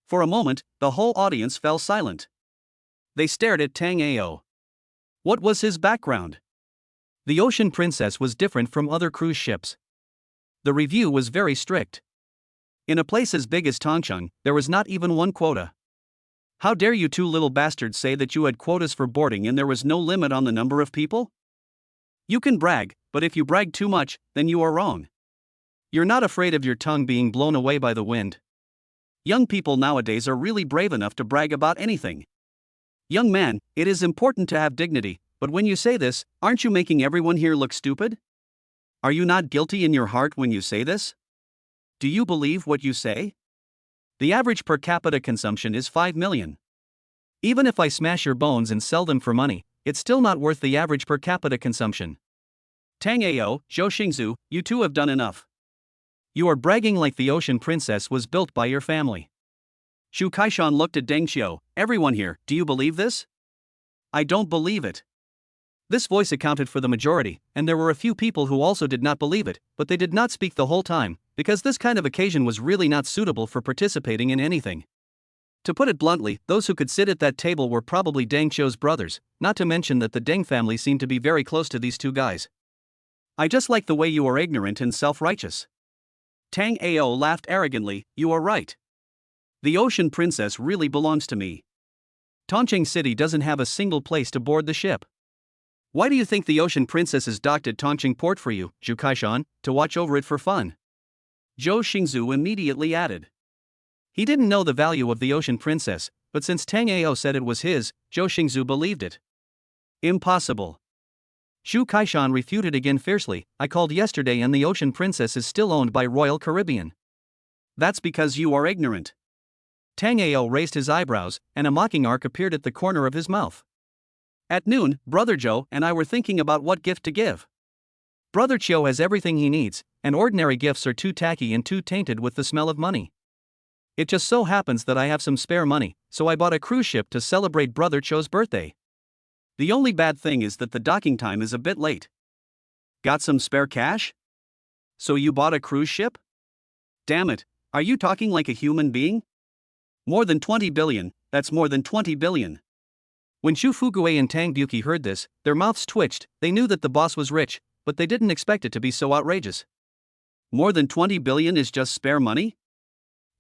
For a moment, the whole audience fell silent. They stared at Tang Ao. What was his background? The Ocean Princess was different from other cruise ships. The review was very strict. In a place as big as Tongqing, there was not even one quota. How dare you 2 little bastards say that you had quotas for boarding and there was no limit on the number of people? You can brag, but if you brag too much, then you are wrong. You're not afraid of your tongue being blown away by the wind. Young people nowadays are really brave enough to brag about anything. Young man, it is important to have dignity, but when you say this, aren't you making everyone here look stupid? Are you not guilty in your heart when you say this? Do you believe what you say? The average per capita consumption is 5 million. Even if I smash your bones and sell them for money, it's still not worth the average per capita consumption. Tang Ao, Zhou Xingzu, you two have done enough. You are bragging like the Ocean Princess was built by your family. Zhu Kaishan looked at Deng Xiu, everyone here, do you believe this? I don't believe it. This voice accounted for the majority, and there were a few people who also did not believe it, but they did not speak the whole time, because this kind of occasion was really not suitable for participating in anything. To put it bluntly, those who could sit at that table were probably Deng Qiu's brothers, not to mention that the Deng family seemed to be very close to these two guys.
I just like the way you are ignorant and self-righteous. Tang Ao laughed arrogantly. You are right. The Ocean Princess really belongs to me.
Tongcheng City doesn't have a single place to board the ship.
Why do you think the Ocean Princess is docked at Tongcheng Port for you, Zhu Kaishan, to watch over it for fun? Zhou Xingzhu immediately added.
He didn't know the value of the Ocean Princess, but since Tang Ao said it was his, Zhou Xingzhu believed it.
Impossible.
Zhu Kaishan refuted again fiercely. I called yesterday and the Ocean Princess is still owned by Royal Caribbean.
That's because you are ignorant.
Tang Ao raised his eyebrows, and a mocking arc appeared at the corner of his mouth.
At noon, Brother Zhou and I were thinking about what gift to give.
Brother Qiu has everything he needs, and ordinary gifts are too tacky and too tainted with the smell of money. It just so happens that I have some spare money, so I bought a cruise ship to celebrate Brother Qiu's birthday.
The only bad thing is that the docking time is a bit late. Got some spare cash? So you bought a cruise ship? Damn it, are you talking like a human being? More than 20 billion, that's more than 20 billion.
When Xu Fugui and Tang Buqi heard this, their mouths twitched. They knew that the boss was rich, but they didn't expect it to be so outrageous.
More than 20 billion is just spare money?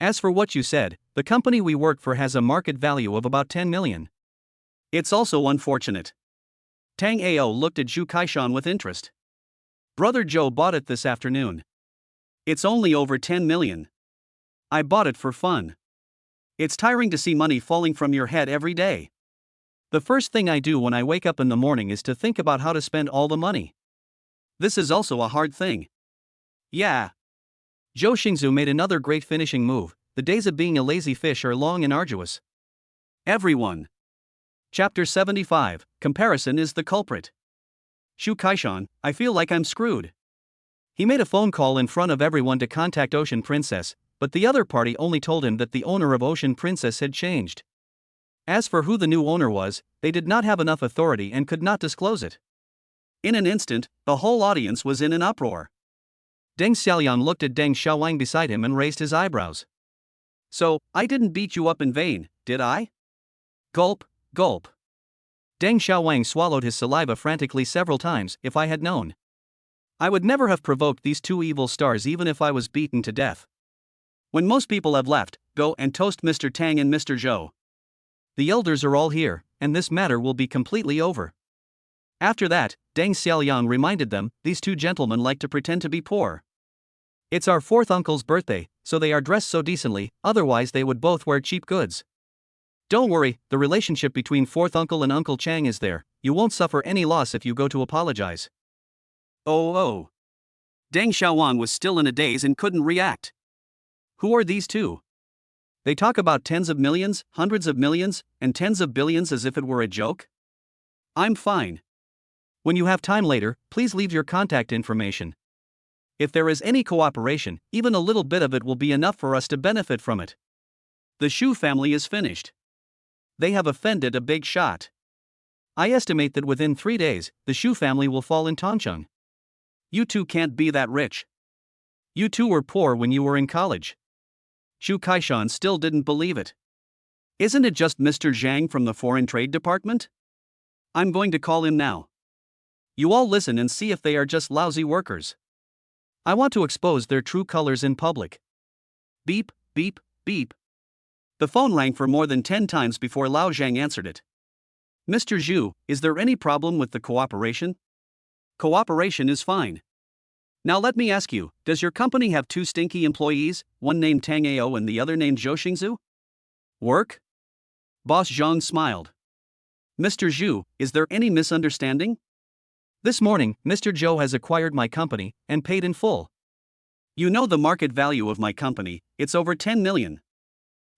As for what you said, the company we work for has a market value of about 10 million.
It's also unfortunate. Tang Ao looked at Zhu Kaishan with interest. Brother Zhou bought it this afternoon. It's only over 10 million. I bought it for fun. It's tiring to see money falling from your head every day.
The first thing I do when I wake up in the morning is to think about how to spend all the money.
This is also a hard thing. Yeah.
Zhou Xingzhu made another great finishing move. The days of being a lazy fish are long and arduous.
Everyone. Chapter 75, Comparison is the culprit. Zhu Kaishan, I feel like I'm screwed.
He made a phone call in front of everyone to contact Ocean Princess, but the other party only told him that the owner of Ocean Princess had changed. As for who the new owner was, they did not have enough authority and could not disclose it.
In an instant, the whole audience was in an uproar.
Deng Xiaoliang looked at Deng Xiaowang beside him and raised his eyebrows.
So, I didn't beat you up in vain, did I?
Gulp, gulp. Deng Xiaowang swallowed his saliva frantically several times. If I had known, I would never have provoked these two evil stars even if I was beaten to death.
When most people have left, go and toast Mr. Tang and Mr. Zhou.
The elders are all here, and this matter will be completely over. After that, Deng Xiaoliang reminded them, these two gentlemen like to pretend to be poor. It's our fourth uncle's birthday, so they are dressed so decently, otherwise they would both wear cheap goods. Don't worry, the relationship between fourth uncle and Uncle Chang is there. You won't suffer any loss if you go to apologize.
Oh. Deng Xiaowang was still in a daze and couldn't react. Who are these two? They talk about tens of millions, hundreds of millions, and tens of billions as if it were a joke? I'm fine.
When you have time later, please leave your contact information. If there is any cooperation, even a little bit of it will be enough for us to benefit from it.
The Shu family is finished. They have offended a big shot.
I estimate that within 3 days, the Shu family will fall in Tongcheng.
You two can't be that rich.
You two were poor when you were in college.
Zhu Kaishan still didn't believe it. Isn't it just Mr. Zhang from the Foreign Trade Department? I'm going to call him now. You all listen and see if they are just lousy workers.
I want to expose their true colors in public.
Beep, beep, beep. The phone rang for more than 10 times before Lao Zhang answered it. Mr. Zhu, is there any problem with the cooperation? Cooperation is fine. Now let me ask you, does your company have two stinky employees, one named Tang Ao and the other named Zhou Xingzhu? Work? Boss Zhang smiled. Mr. Zhu, is there any misunderstanding?
This morning, Mr. Zhou has acquired my company and paid in full.
You know the market value of my company, it's over 10 million.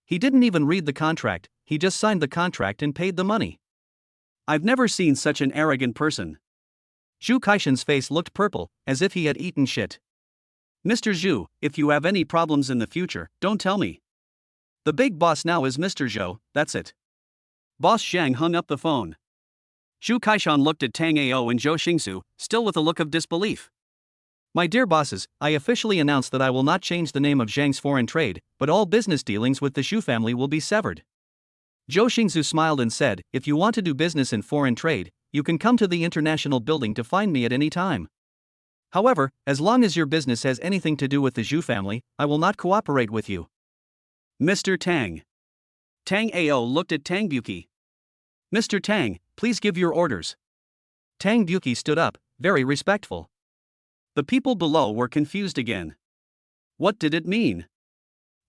He didn't even read the contract, he just signed the contract and paid the money.
I've never seen such an arrogant person.
Zhu Kaishan's face looked purple, as if he had eaten shit.
Mr. Zhu, if you have any problems in the future, don't tell me. The big boss now is Mr. Zhou, that's it. Boss Zhang hung up the phone. Zhu Kaishan looked at Tang Ao and Zhou Xingzhu, still with a look of disbelief.
My dear bosses, I officially announce that I will not change the name of Zhang's foreign trade, but all business dealings with the Shu family will be severed. Zhou Xingzu smiled and said, if you want to do business in foreign trade, you can come to the international building to find me at any time. However, as long as your business has anything to do with the Zhu family, I will not cooperate with you.
Mr. Tang. Tang Ao looked at Tang Buki. Mr. Tang, please give your orders.
Tang Buki stood up, very respectful.
The people below were confused again. What did it mean?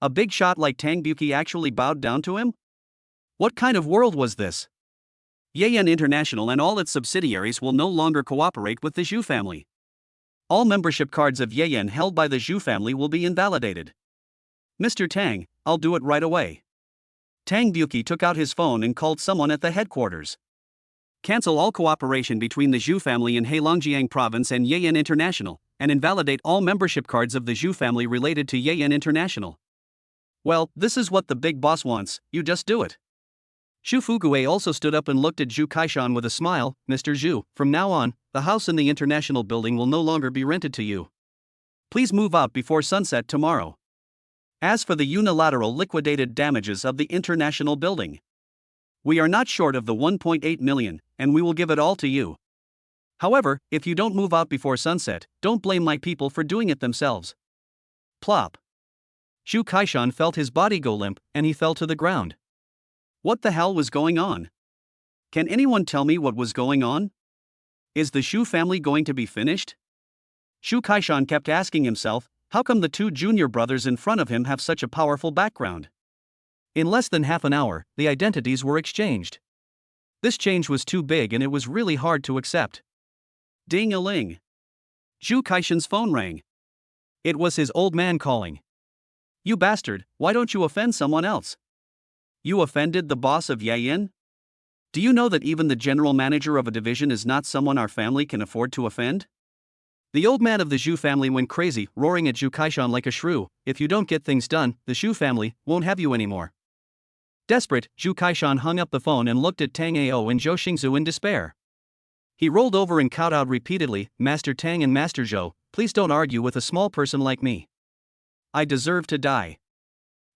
A big shot like Tang Buki actually bowed down to him? What kind of world was this? Yen International and all its subsidiaries will no longer cooperate with the Zhu family. All membership cards of Yen held by the Zhu family will be invalidated. Mr. Tang, I'll do it right away. Tang Buki took out his phone and called someone at the headquarters. Cancel all cooperation between the Zhu family in Heilongjiang province and Yen International, and invalidate all membership cards of the Zhu family related to Yen International. Well, this is what the big boss wants, you just do it. Xu Fugue also stood up and looked at Zhu Kaishan with a smile. Mr. Zhu, from now on, the house in the international building will no longer be rented to you. Please move out before sunset tomorrow. As for the unilateral liquidated damages of the international building, we are not short of the 1.8 million, and we will give it all to you. However, if you don't move out before sunset, don't blame my people for doing it themselves. Plop. Zhu Kaishan felt his body go limp, and he fell to the ground. What the hell was going on? Can anyone tell me what was going on? Is the Xu family going to be finished? Zhu Kaishan kept asking himself, how come the two junior brothers in front of him have such a powerful background?
In less than half an hour, the identities were exchanged. This change was too big and it was really hard to accept.
Ding-a-ling. Zhu Kaishan's phone rang.
It was his old man calling.
You bastard, why don't you offend someone else? You offended the boss of Yen? Do you know that even the general manager of a division is not someone our family can afford to offend? The old man of the Zhu family went crazy, roaring at Zhu Kaishan like a shrew. If you don't get things done, the Zhu family won't have you anymore. Desperate, Zhu Kaishan hung up the phone and looked at Tang Ao and Zhou Xingzu in despair. He rolled over and kowtowed repeatedly, Master Tang and Master Zhou, please don't argue with a small person like me. I deserve to die.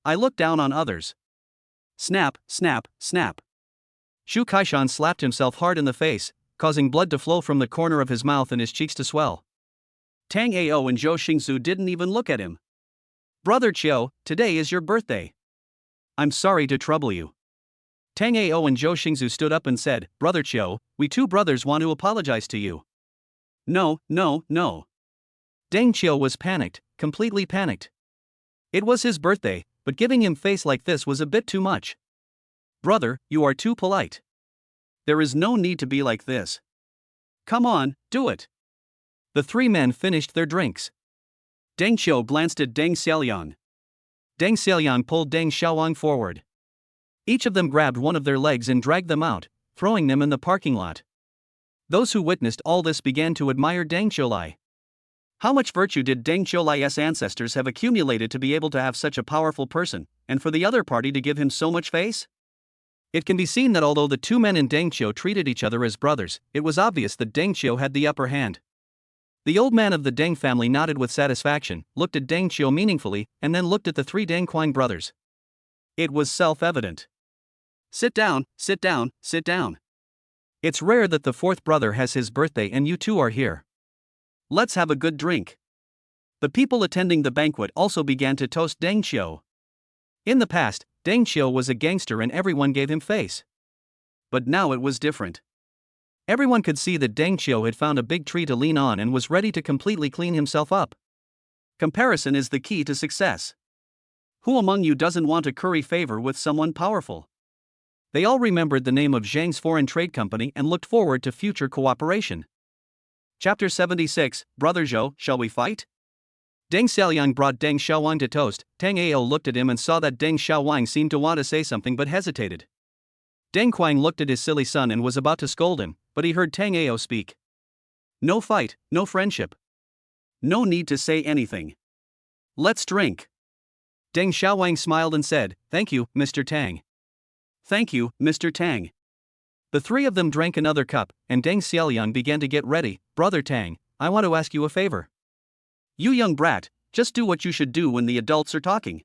I look down on others. Snap, snap, snap. Zhu Kaishan slapped himself hard in the face, causing blood to flow from the corner of his mouth and his cheeks to swell. Tang Ao and Zhou Xingzu didn't even look at him. Brother Chiu, today is your birthday. I'm sorry to trouble you. Tang Ao and Zhou Xingzu stood up and said, Brother Chiu, we two brothers want to apologize to you. No, no, no. Deng Chiu was panicked, completely panicked. It was his birthday, but giving him face like this was a bit too much. Brother, you are too polite. There is no need to be like this. Come on, do it. The three men finished their drinks. Deng Qiu glanced at Deng Xiaoliang. Deng Xiaoliang pulled Deng Xiaowang forward. Each of them grabbed one of their legs and dragged them out, throwing them in the parking lot. Those who witnessed all this began to admire Deng Qiulai. How much virtue did Deng Qiulai's ancestors have accumulated to be able to have such a powerful person, and for the other party to give him so much face? It can be seen that although the two men in Deng Qiu treated each other as brothers, it was obvious that Deng Qiu had the upper hand. The old man of the Deng family nodded with satisfaction, looked at Deng Qiu meaningfully, and then looked at the three Deng Quang brothers. It was self-evident. Sit down, sit down, sit down. It's rare that the fourth brother has his birthday and you two are here. Let's have a good drink. The people attending the banquet also began to toast Deng Qiu. In the past, Deng Qiu was a gangster and everyone gave him face. But now it was different. Everyone could see that Deng Qiu had found a big tree to lean on and was ready to completely clean himself up. Comparison is the key to success. Who among you doesn't want to curry favor with someone powerful? They all remembered the name of Zhang's foreign trade company and looked forward to future cooperation. Chapter 76, Brother Zhou, shall we fight? Deng Xiaoliang brought Deng Xiaowang to toast. Tang Ao looked at him and saw that Deng Xiaowang seemed to want to say something but hesitated. Deng Quang looked at his silly son and was about to scold him, but he heard Tang Ao speak. No fight, no friendship. No need to say anything. Let's drink. Deng Xiaowang smiled and said, Thank you, Mr. Tang. Thank you, Mr. Tang. The three of them drank another cup, and Deng Xiaoliang began to get ready. Brother Tang, I want to ask you a favor. You young brat, just do what you should do when the adults are talking.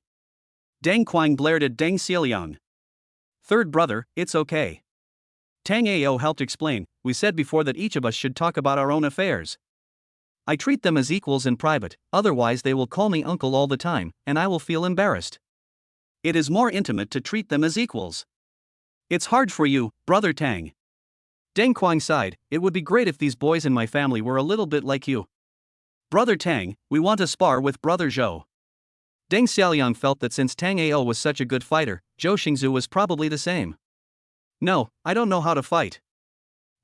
Deng Quang glared at Deng Xiaoliang. Third brother, it's okay. Tang Ao helped explain, we said before that each of us should talk about our own affairs. I treat them as equals in private, otherwise they will call me uncle all the time, and I will feel embarrassed. It is more intimate to treat them as equals. It's hard for you, brother Tang. Deng Quang sighed, it would be great if these boys in my family were a little bit like you. Brother Tang, we want to spar with brother Zhou. Deng Xiaoliang felt that since Tang Ao was such a good fighter, Zhou Xingzu was probably the same. No, I don't know how to fight.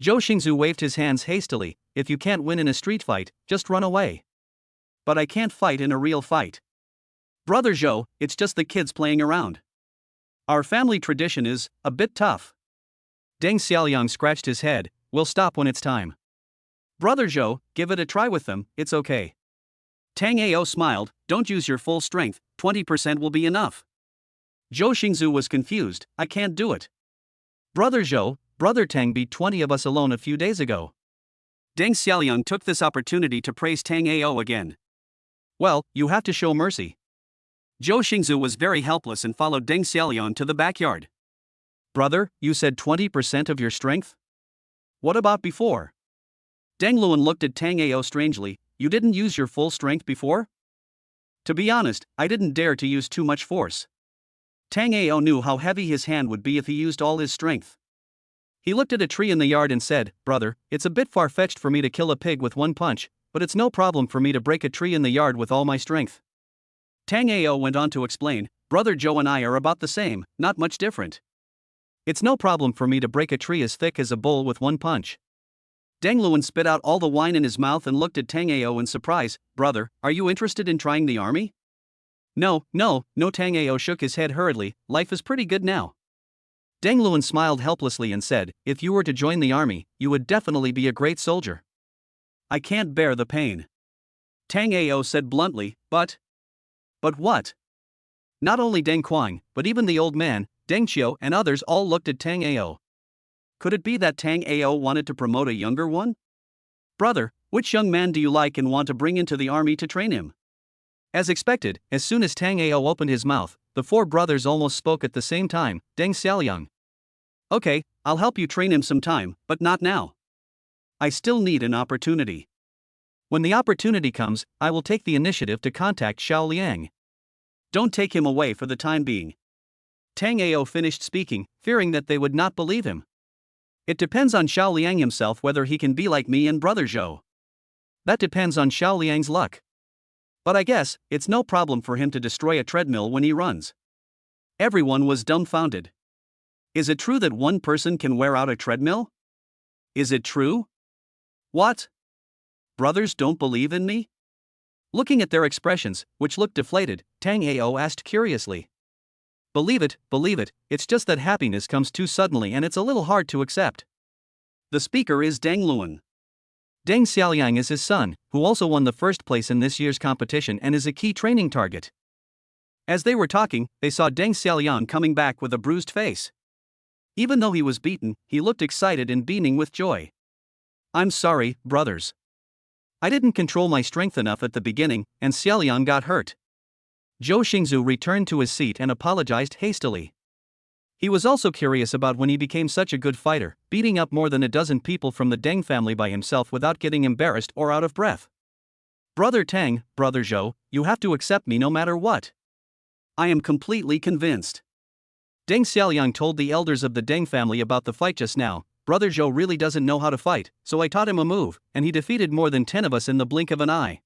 Zhou Xingzu waved his hands hastily, if you can't win in a street fight, just run away. But I can't fight in a real fight. Brother Zhou, it's just the kids playing around. Our family tradition is a bit tough. Deng Xiaoliang scratched his head, we'll stop when it's time. Brother Zhou, give it a try with them, it's okay. Tang Ao smiled, don't use your full strength, 20% will be enough. Zhou Xingzu was confused, I can't do it. Brother Zhou, brother Tang beat 20 of us alone a few days ago. Deng Xiaoliang took this opportunity to praise Tang Ao again. Well, you have to show mercy. Zhou Xingzu was very helpless and followed Deng Xiaoliang to the backyard. Brother, you said 20% of your strength? What about before? Deng Luan looked at Tang Ao strangely, you didn't use your full strength before? To be honest, I didn't dare to use too much force. Tang Ao knew how heavy his hand would be if he used all his strength. He looked at a tree in the yard and said, brother, it's a bit far-fetched for me to kill a pig with one punch, but it's no problem for me to break a tree in the yard with all my strength. Tang Ao went on to explain, brother Zhou and I are about the same, not much different. It's no problem for me to break a tree as thick as a bowl with one punch. Deng Luan spit out all the wine in his mouth and looked at Tang Ao in surprise, brother, are you interested in trying the army? No, Tang Ao shook his head hurriedly, life is pretty good now. Deng Luan smiled helplessly and said, if you were to join the army, you would definitely be a great soldier. I can't bear the pain. Tang Ao said bluntly, but what? Not only Deng Quang, but even the old man, Deng Qiu and others all looked at Tang Ao. Could it be that Tang Ao wanted to promote a younger one? Brother, which young man do you like and want to bring into the army to train him? As expected, as soon as Tang Ao opened his mouth, the four brothers almost spoke at the same time, Deng Xiaoliang. Okay, I'll help you train him some time, but not now. I still need an opportunity. When the opportunity comes, I will take the initiative to contact Xiao Liang. Don't take him away for the time being. Tang Ao finished speaking, fearing that they would not believe him. It depends on Xiao Liang himself whether he can be like me and brother Zhou. That depends on Xiao Liang's luck. But I guess, it's no problem for him to destroy a treadmill when he runs. Everyone was dumbfounded. Is it true that one person can wear out a treadmill? Is it true? What? Brothers don't believe in me? Looking at their expressions, which looked deflated, Tang Ao asked curiously. Believe it, it's just that happiness comes too suddenly and it's a little hard to accept. The speaker is Deng Luan. Deng Xiaoliang is his son, who also won the first place in this year's competition and is a key training target. As they were talking, they saw Deng Xiaoliang coming back with a bruised face. Even though he was beaten, he looked excited and beaming with joy. I'm sorry, brothers. I didn't control my strength enough at the beginning, and Xiaoliang got hurt. Zhou Xingzu returned to his seat and apologized hastily. He was also curious about when he became such a good fighter, beating up more than a dozen people from the Deng family by himself without getting embarrassed or out of breath. Brother Tang, brother Zhou, you have to accept me no matter what. I am completely convinced. Deng Xiaoliang told the elders of the Deng family about the fight just now. Brother Zhou really doesn't know how to fight, so I taught him a move, and he defeated more than 10 of us in the blink of an eye.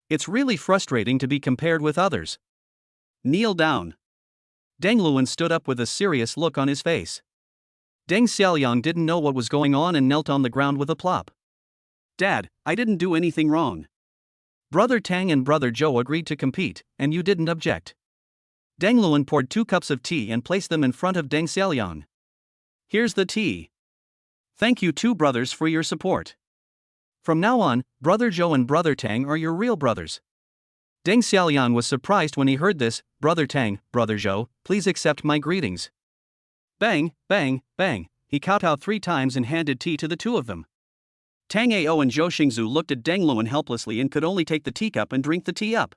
It's really frustrating to be compared with others. Kneel down. Deng Luan stood up with a serious look on his face. Deng Xiaoliang didn't know what was going on and knelt on the ground with a plop. Dad, I didn't do anything wrong. Brother Tang and brother Zhou agreed to compete, and you didn't object. Deng Luan poured 2 cups of tea and placed them in front of Deng Xiaoliang. Here's the tea. Thank you two brothers for your support. From now on, brother Zhou and brother Tang are your real brothers. Deng Xiaoliang was surprised when he heard this. Brother Tang, brother Zhou, please accept my greetings. Bang, bang, bang, he kowtowed 3 times and handed tea to the 2 of them. Tang Ao and Zhou Xingzu looked at Deng Luan helplessly and could only take the teacup and drink the tea up.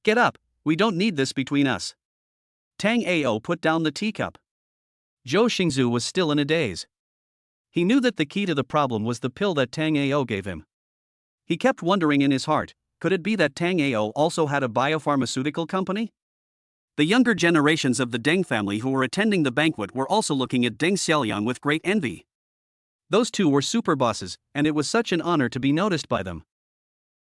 Get up, we don't need this between us. Tang Ao put down the teacup.
Zhou Xingzu was still in a daze. He knew that the key to the problem was the pill that Tang Ao gave him. He kept wondering in his heart, could it be that Tang Ao also had a biopharmaceutical company? The younger generations of the Deng family who were attending the banquet were also looking at Deng Xiaoliang with great envy. Those two were super bosses, and it was such an honor to be noticed by them.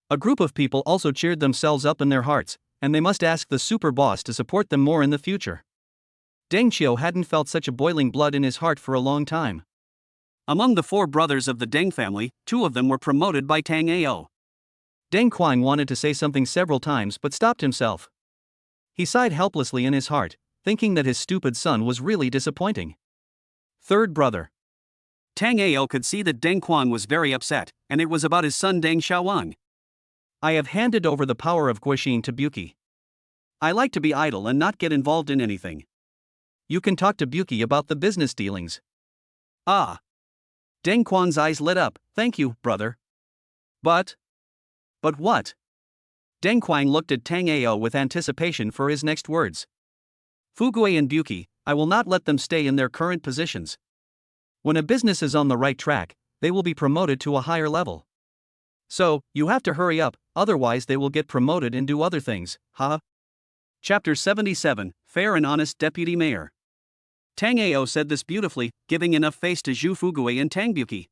A group of people also cheered themselves up in their hearts, and they must ask the super boss to support them more in the future. Deng Qiu hadn't felt such a boiling blood in his heart for a long time. Among the 4 brothers of the Deng family, 2 of them were promoted by Tang Ao. Deng Quang wanted to say something several times but stopped himself. He sighed helplessly in his heart, thinking that his stupid son was really disappointing. Third brother. Tang Ao could see that Deng Quang was very upset, and it was about his son Deng Xiaowang. I have handed over the power of Guixin to Buki. I like to be idle and not get involved in anything. You can talk to Buki about the business dealings. Ah. Deng Quang's eyes lit up. Thank you, brother. But what? Deng Quang looked at Tang Ao with anticipation for his next words. Fugue and Buki, I will not let them stay in their current positions. When a business is on the right track, they will be promoted to a higher level. So, you have to hurry up, otherwise they will get promoted and do other things, huh? Chapter 77, Fair and Honest Deputy Mayor. Tang Ao said this beautifully, giving enough face to Zhu Fugue and Tang Buki.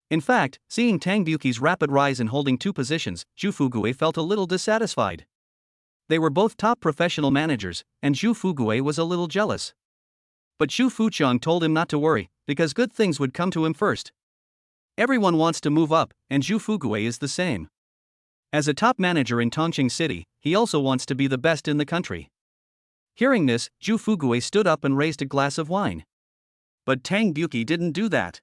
In fact, seeing Tang Buki's rapid rise in holding 2 positions, Zhu Fugue felt a little dissatisfied. They were both top professional managers, and Zhu Fugue was a little jealous. But Zhu Fuqiang told him not to worry, because good things would come to him first. Everyone wants to move up, and Zhu Fugue is the same. As a top manager in Tongqing City, he also wants to be the best in the country. Hearing this, Zhu Fugue stood up and raised a glass of wine. But Tang Buki didn't do that.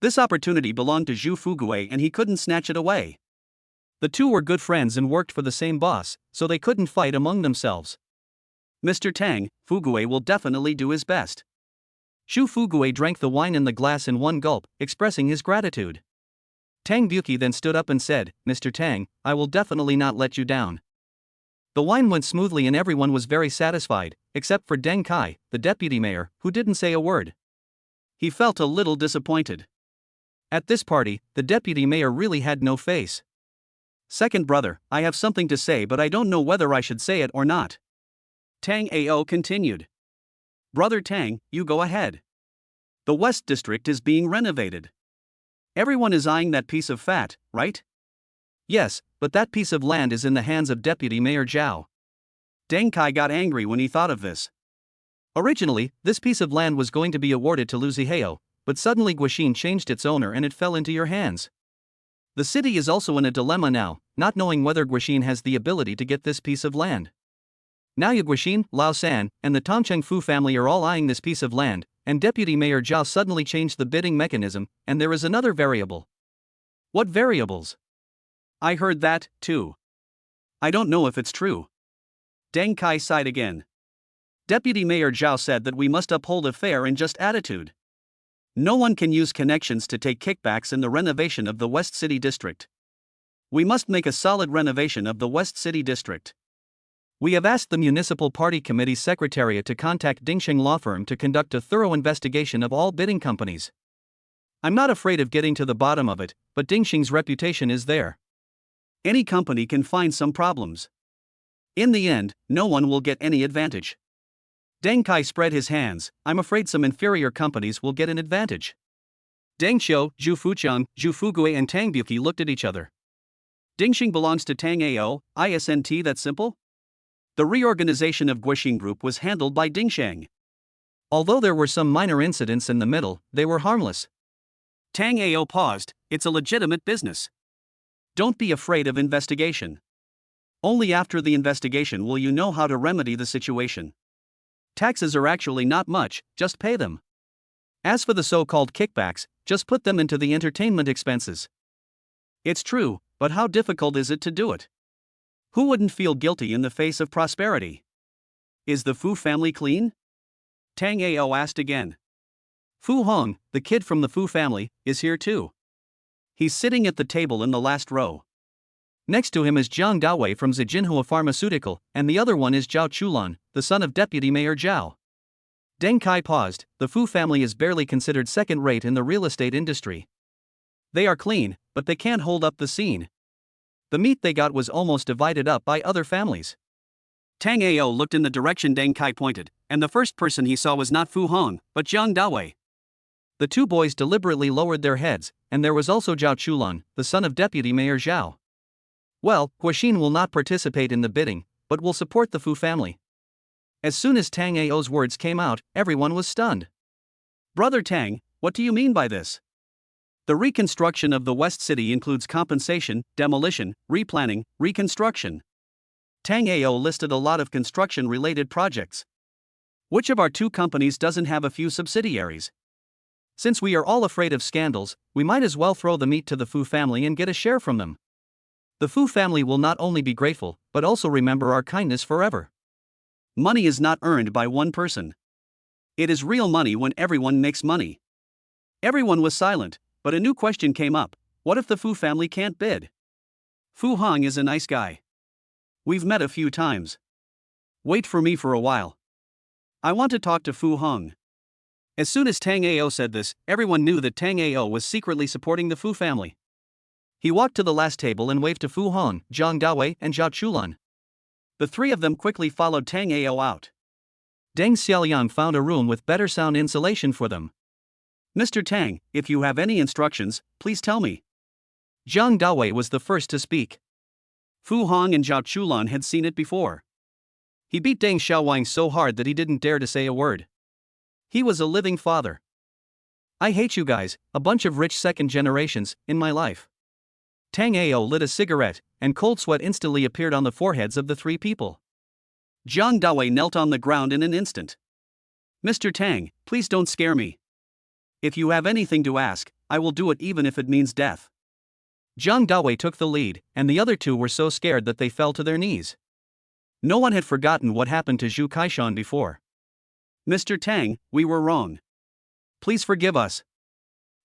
This opportunity belonged to Zhu Fugue and he couldn't snatch it away. The two were good friends and worked for the same boss, so they couldn't fight among themselves. Mr. Tang, Fugue will definitely do his best. Zhu Fugue drank the wine in the glass in one gulp, expressing his gratitude. Tang Buki then stood up and said, Mr. Tang, I will definitely not let you down. The wine went smoothly and everyone was very satisfied, except for Deng Kai, the deputy mayor, who didn't say a word. He felt a little disappointed. At this party, the deputy mayor really had no face. Second brother, I have something to say but I don't know whether I should say it or not. Tang Ao continued. Brother Tang, you go ahead. The West District is being renovated. Everyone is eyeing that piece of fat, right? Yes, but that piece of land is in the hands of Deputy Mayor Zhao. Deng Kai got angry when he thought of this. Originally, this piece of land was going to be awarded to Lu Zihao, but suddenly Guixin changed its owner and it fell into your hands. The city is also in a dilemma now, not knowing whether Guixin has the ability to get this piece of land. Now Guixin, Lao San, and the Tongcheng Fu family are all eyeing this piece of land, and Deputy Mayor Zhao suddenly changed the bidding mechanism, and there is another variable. What variables? I heard that, too. I don't know if it's true. Deng Kai sighed again. Deputy Mayor Zhao said that we must uphold a fair and just attitude. No one can use connections to take kickbacks in the renovation of the West City District. We must make a solid renovation of the West City District. We have asked the Municipal Party Committee's Secretariat to contact Dingsheng Law Firm to conduct a thorough investigation of all bidding companies. I'm not afraid of getting to the bottom of it, but Dingsheng's reputation is there. Any company can find some problems. In the end, no one will get any advantage. Deng Kai spread his hands. I'm afraid some inferior companies will get an advantage. Deng Xiu, Zhu Fuqiang, Zhu Fugue and Tang Buki looked at each other. Dingsheng belongs to Tang Ao, isn't that simple? The reorganization of Guixin Group was handled by Dingsheng. Although there were some minor incidents in the middle, they were harmless. Tang Ao paused. It's a legitimate business. Don't be afraid of investigation. Only after the investigation will you know how to remedy the situation. Taxes are actually not much, just pay them. As for the so-called kickbacks, just put them into the entertainment expenses. It's true, but how difficult is it to do it? Who wouldn't feel guilty in the face of prosperity? Is the Fu family clean? Tang Ao asked again. Fu Hong, the kid from the Fu family, is here too. He's sitting at the table in the last row. Next to him is Jang Dawi from Zijinhua Pharmaceutical, and the other one is Zhao Chulan, the son of Deputy Mayor Zhao. Deng Kai paused. The Fu family is barely considered second-rate in the real estate industry. They are clean, but they can't hold up the scene. The meat they got was almost divided up by other families.
Tango looked in the direction Deng Kai pointed, and the first person he saw was not Fu Hong, but Jang Dawi.
The two boys deliberately lowered their heads, and there was also Zhao Chulan, the son of Deputy Mayor Zhao. Well, Huaxin will not participate in the bidding, but will support the Fu family. As soon as Tang Ao's words came out, everyone was stunned.
Brother Tang, what do you mean by this? The reconstruction of the West City includes compensation, demolition, replanning, reconstruction. Tang Ao listed a lot of construction-related projects. Which of our two companies doesn't have a few subsidiaries? Since we are all afraid of scandals, we might as well throw the meat to the Fu family and get a share from them. The Fu family will not only be grateful, but also remember our kindness forever. Money is not earned by one person. It is real money when everyone makes money. Everyone was silent, but a new question came up. What if the Fu family can't bid? Fu Hong is a nice guy. We've met a few times. Wait for me for a while. I want to talk to Fu Hong. As soon as Tang Ao said this, everyone knew that Tang Ao was secretly supporting the Fu family. He walked to the last table and waved to Fu Hong, Zhang Dawi, and Zhao Chulan. The three of them quickly followed Tang Ao out.
Deng Xiaoliang found a room with better sound insulation for them.
Mr. Tang, if you have any instructions, please tell me.
Zhang Dawi was the first to speak.
Fu Hong and Zhao Chulan had seen it before.
He beat Deng Xiaoliang so hard that he didn't dare to say a word. He was a living father. I hate you guys, a bunch of rich second generations, in my life. Tang Ao lit a cigarette, and cold sweat instantly appeared on the foreheads of the three people.
Zhang Dawi knelt on the ground in an instant. Mr. Tang, please don't scare me. If you have anything to ask, I will do it even if it means death.
Zhang Dawi took the lead, and the other two were so scared that they fell to their knees. No one had forgotten what happened to Zhu Kaishan before.
Mr. Tang, we were wrong. Please forgive us.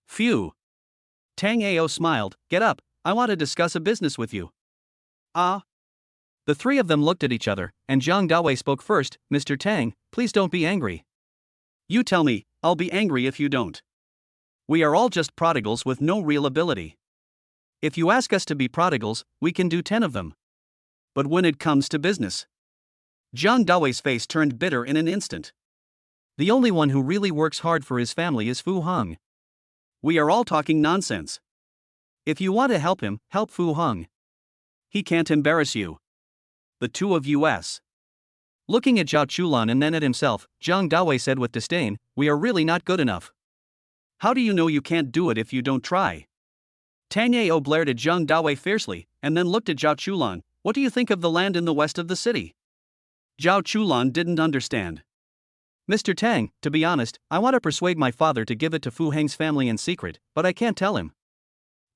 Phew. Tang Ao smiled. Get up, I want to discuss a business with you. Ah.
The three of them looked at each other, and Zhang Dawi spoke first. Mr. Tang, please don't be angry.
You tell me, I'll be angry if you don't. We are all just prodigals with no real ability. If you ask us to be prodigals, we can do 10 of them. But when it comes to business. Zhang Dawi's face turned bitter in an instant.
The only one who really works hard for his family is Fu Hong.
We are all talking nonsense. If you want to help him, help Fu Hong. He can't embarrass you. The two of us.
Looking at Zhao Chulan and then at himself, Zhang Dawi said with disdain, we are really not good enough.
How do you know you can't do it if you don't try? Tang Ao blared at Zhang Dawi fiercely, and then looked at Zhao Chulan. What do you think of the land in the west of the city? Zhao Chulan didn't understand.
Mr. Tang, to be honest, I want to persuade my father to give it to Fu Heng's family in secret, but I can't tell him.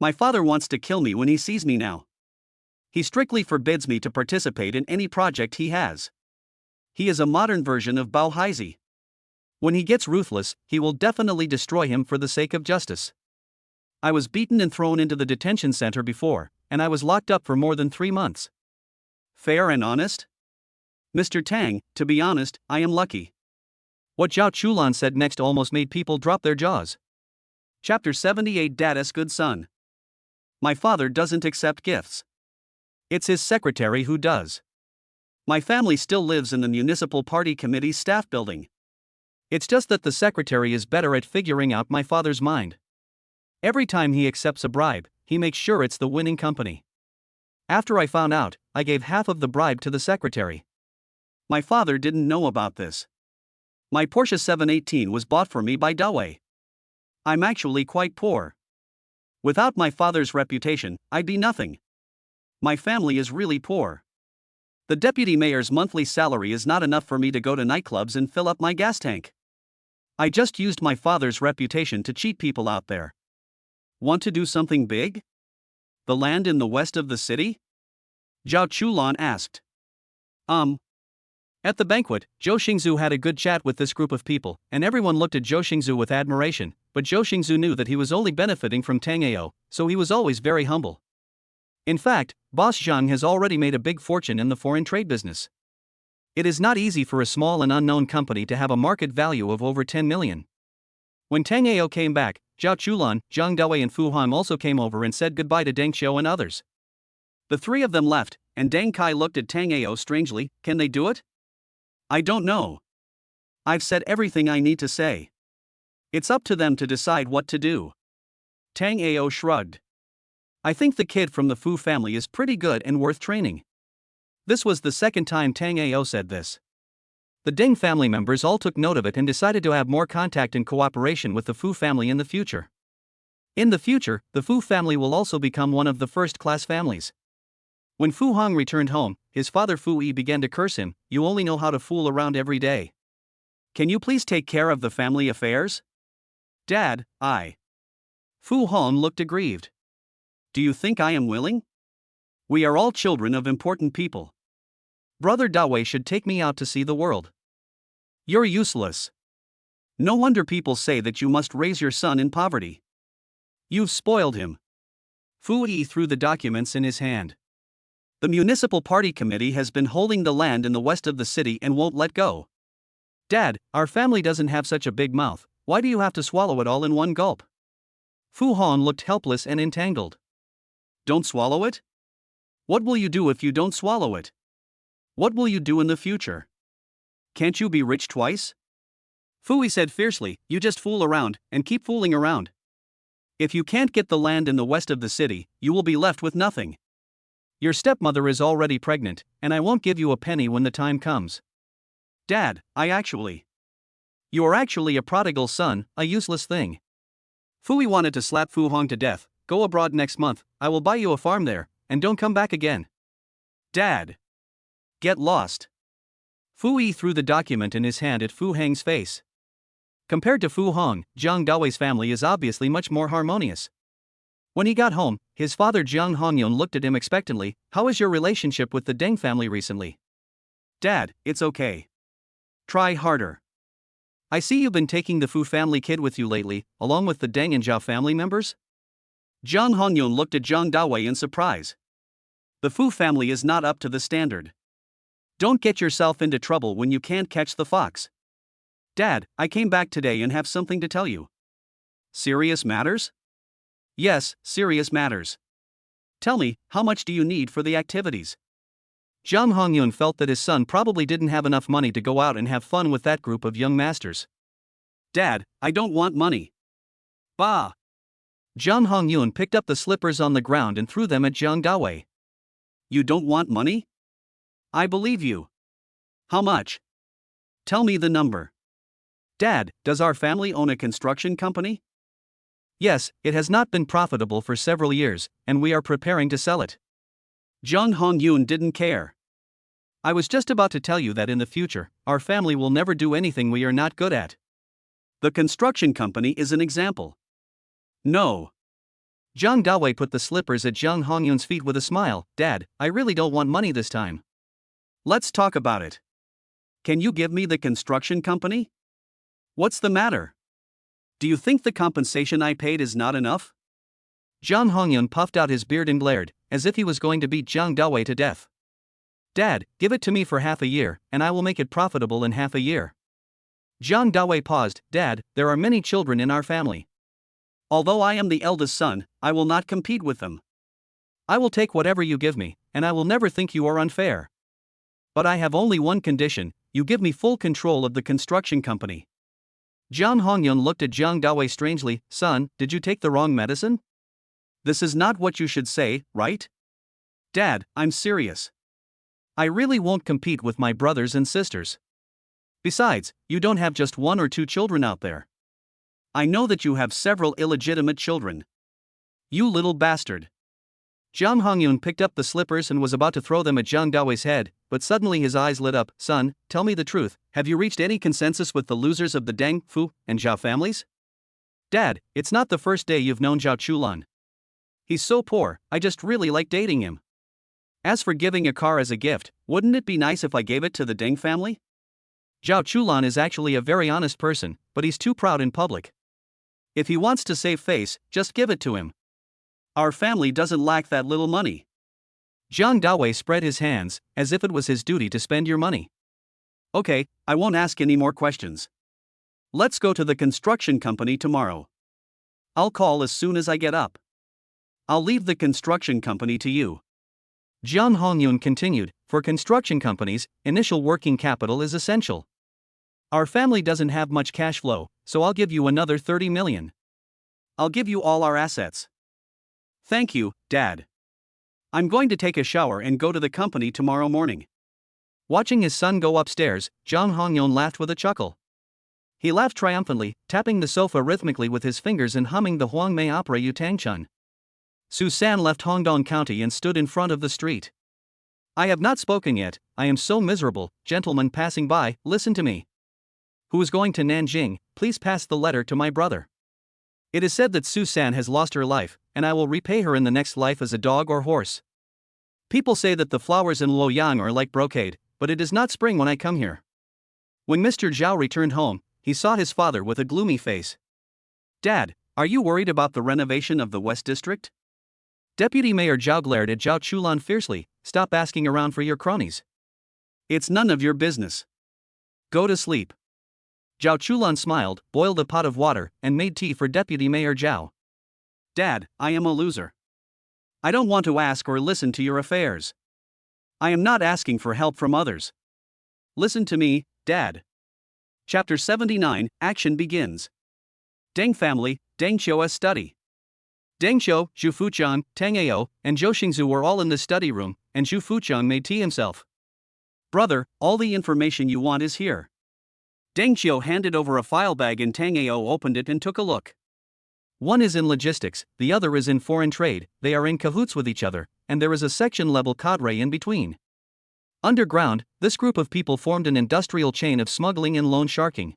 My father wants to kill me when he sees me now. He strictly forbids me to participate in any project he has. He is a modern version of Bao Haizi. When he gets ruthless, he will definitely destroy him for the sake of justice. I was beaten and thrown into the detention center before, and I was locked up for more than 3 months. Fair and honest? Mr. Tang, to be honest, I am lucky.
What Zhao Chulan said next almost made people drop their jaws.
Chapter 78 Dad's Good Son. My father doesn't accept gifts. It's his secretary who does. My family still lives in the municipal party committee's staff building. It's just that the secretary is better at figuring out my father's mind. Every time he accepts a bribe, he makes sure it's the winning company. After I found out, I gave half of the bribe to the secretary. My father didn't know about this. My Porsche 718 was bought for me by Dawi. I'm actually quite poor. Without my father's reputation, I'd be nothing. My family is really poor. The deputy mayor's monthly salary is not enough for me to go to nightclubs and fill up my gas tank. I just used my father's reputation to cheat people out there. Want to do something big? The land in the west of the city? Zhao Chulan asked. At the banquet, Zhou Xingzu had a good chat with this group of people, and everyone looked at Zhou Xingzu with admiration, but Zhou Xingzu knew that he was only benefiting from Tang Ao, so he was always very humble. In fact, Boss Zhang has already made a big fortune in the foreign trade business.
It is not easy for a small and unknown company to have a market value of over 10 million. When Tango came back, Zhao Chulan, Jang Dawi and Fu Hong also came over and said goodbye to Deng Xiu and others. The three of them left, and Deng Kai looked at Tango strangely. Can they do it? I don't know. I've said everything I need to say. It's up to them to decide what to do. Tango shrugged. I think the kid from the Fu family is pretty good and worth training. This was the second time Tango said this. The Deng family members all took note of it and decided to have more contact and cooperation with the Fu family in the future. In the future, the Fu family will also become one of the first-class families. When Fu Hong returned home, his father Fu Yi began to curse him. You only know how to fool around every day. Can you please take care of the family affairs? Dad, Fu Hong looked aggrieved. Do you think I am willing? We are all children of important people. Brother Dawi should take me out to see the world. You're useless. No wonder people say that you must raise your son in poverty. You've spoiled him. Fu Yi threw the documents in his hand. The municipal party committee has been holding the land in the west of the city and won't let go. Dad, our family doesn't have such a big mouth. Why do you have to swallow it all in one gulp? Fu Hong looked helpless and entangled. Don't swallow it? What will you do if you don't swallow it? What will you do in the future? Can't you be rich twice? Fu Yi said fiercely, you just fool around, and keep fooling around. If you can't get the land in the west of the city, you will be left with nothing. Your stepmother is already pregnant, and I won't give you a penny when the time comes. Dad, You are actually a prodigal son, a useless thing. Fu Yi wanted to slap Fu Hong to death. Go abroad next month, I will buy you a farm there, and don't come back again. Dad. Get lost. Fu Yi threw the document in his hand at Fu Hong's face. Compared to Fu Hong, Jang Dawi's family is obviously much more harmonious. When he got home, his father Jiang Hongyun looked at him expectantly. How is your relationship with the Deng family recently? Dad, it's okay. Try harder. I see you've been taking the Fu family kid with you lately, along with the Deng and Zhao family members? Jiang Hongyun looked at Zhang Dawi in surprise. The Fu family is not up to the standard. Don't get yourself into trouble when you can't catch the fox. Dad, I came back today and have something to tell you. Serious matters? Yes, serious matters. Tell me, how much do you need for the activities? Zhang Hongyun felt that his son probably didn't have enough money to go out and have fun with that group of young masters. Dad, I don't want money. Bah! Zhang Hongyun picked up the slippers on the ground and threw them at Zhang Dawi. You don't want money? I believe you. How much? Tell me the number. Dad, does our family own a construction company? Yes, it has not been profitable for several years, and we are preparing to sell it. Zhang Hongyun didn't care. I was just about to tell you that in the future, our family will never do anything we are not good at. The construction company is an example. No. Zhang Dawi put the slippers at Zhang Hongyun's feet with a smile. Dad, I really don't want money this time. Let's talk about it. Can you give me the construction company? What's the matter? Do you think the compensation I paid is not enough? Zhang Hongyun puffed out his beard and glared, as if he was going to beat Zhang Dawi to death. Dad, give it to me for half a year, and I will make it profitable in half a year. Zhang Dawi paused. Dad, there are many children in our family. Although I am the eldest son, I will not compete with them. I will take whatever you give me, and I will never think you are unfair. But I have only one condition, you give me full control of the construction company. Zhang Hongyun looked at Zhang Dawi strangely. Son, did you take the wrong medicine? This is not what you should say, right? Dad, I'm serious. I really won't compete with my brothers and sisters. Besides, you don't have just one or two children out there. I know that you have several illegitimate children. You little bastard. Zhang Hongyun picked up the slippers and was about to throw them at Zhang Dawi's head, but suddenly his eyes lit up. Son, tell me the truth, have you reached any consensus with the losers of the Deng, Fu, and Zhao families? Dad, it's not the first day you've known Zhao Chulan. He's so poor, I just really like dating him. As for giving a car as a gift, wouldn't it be nice if I gave it to the Deng family? Zhao Chulan is actually a very honest person, but he's too proud in public. If he wants to save face, just give it to him. Our family doesn't lack that little money. Zhang Dawi spread his hands, as if it was his duty to spend your money.
Okay, I won't ask any more questions. Let's go to the construction company tomorrow. I'll call as soon as I get up. I'll leave the construction company to you.
Jiang Hongyun continued, for construction companies, initial working capital is essential. Our family doesn't have much cash flow, so I'll give you another 30 million.
I'll give you all our assets. Thank you, Dad. I'm going to take a shower and go to the company tomorrow morning.
Watching his son go upstairs, Jiang Hongyun laughed with a chuckle. He laughed triumphantly, tapping the sofa rhythmically with his fingers and humming the Huangmei opera Yu Tangchun. Susan left Hongdong County and stood in front of the street. I have not spoken yet, I am so miserable, gentlemen passing by, listen to me. Who is going to Nanjing, please pass the letter to my brother. It is said that Susan has lost her life, and I will repay her in the next life as a dog or horse. People say that the flowers in Luoyang are like brocade, but it is not spring when I come here. When Mr. Zhao returned home, he saw his father with a gloomy face. Dad, are you worried about the renovation of the West District? Deputy Mayor Zhao glared at Zhao Chulan fiercely, stop asking around for your cronies. It's none of your business. Go to sleep. Zhao Chulan smiled, boiled a pot of water, and made tea for Deputy Mayor Zhao. Dad, I am a loser. I don't want to ask or listen to your affairs. I am not asking for help from others. Listen to me, Dad. Chapter 79, Action begins. Deng family, Deng Qiu's study. Deng Qiu, Zhu Fuqian, Tang Ao, and Zhou Xingzu were all in the study room, and Zhu Fuqian made tea himself. Brother, all the information you want is here. Deng Qiu handed over a file bag and Tang Ao opened it and took a look. One is in logistics, the other is in foreign trade, they are in cahoots with each other, and there is a section-level cadre in between. Underground, this group of people formed an industrial chain of smuggling and loan sharking.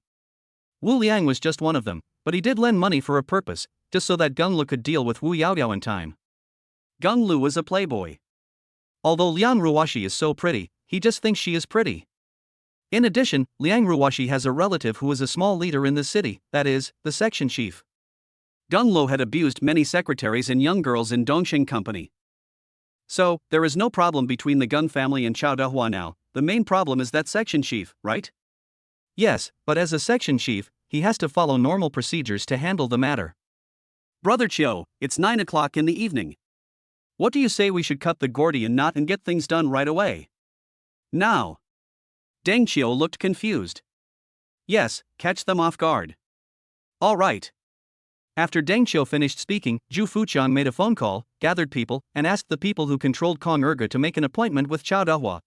Wu Liang was just one of them, but he did lend money for a purpose, just so that Gung Lu could deal with Wu Yaoyao in time. Gung Lu is a playboy. Although Liang Ruoshi is so pretty, he just thinks she is pretty. In addition, Liang Ruoshi has a relative who is a small leader in the city, that is, the section chief. Gung Lu had abused many secretaries and young girls in Dongxing Company. So, there is no problem between the Gung family and Chao Dehua now, the main problem is that section chief, right? Yes, but as a section chief, he has to follow normal procedures to handle the matter. Brother Qiu, it's 9 o'clock in the evening. What do you say we should cut the Gordian knot and get things done right away? Now. Deng Qiu looked confused. Yes, catch them off guard. All right. After Deng Qiu finished speaking, Zhu Fuqian made a phone call, gathered people, and asked the people who controlled Kong Erga to make an appointment with Chao Dehua.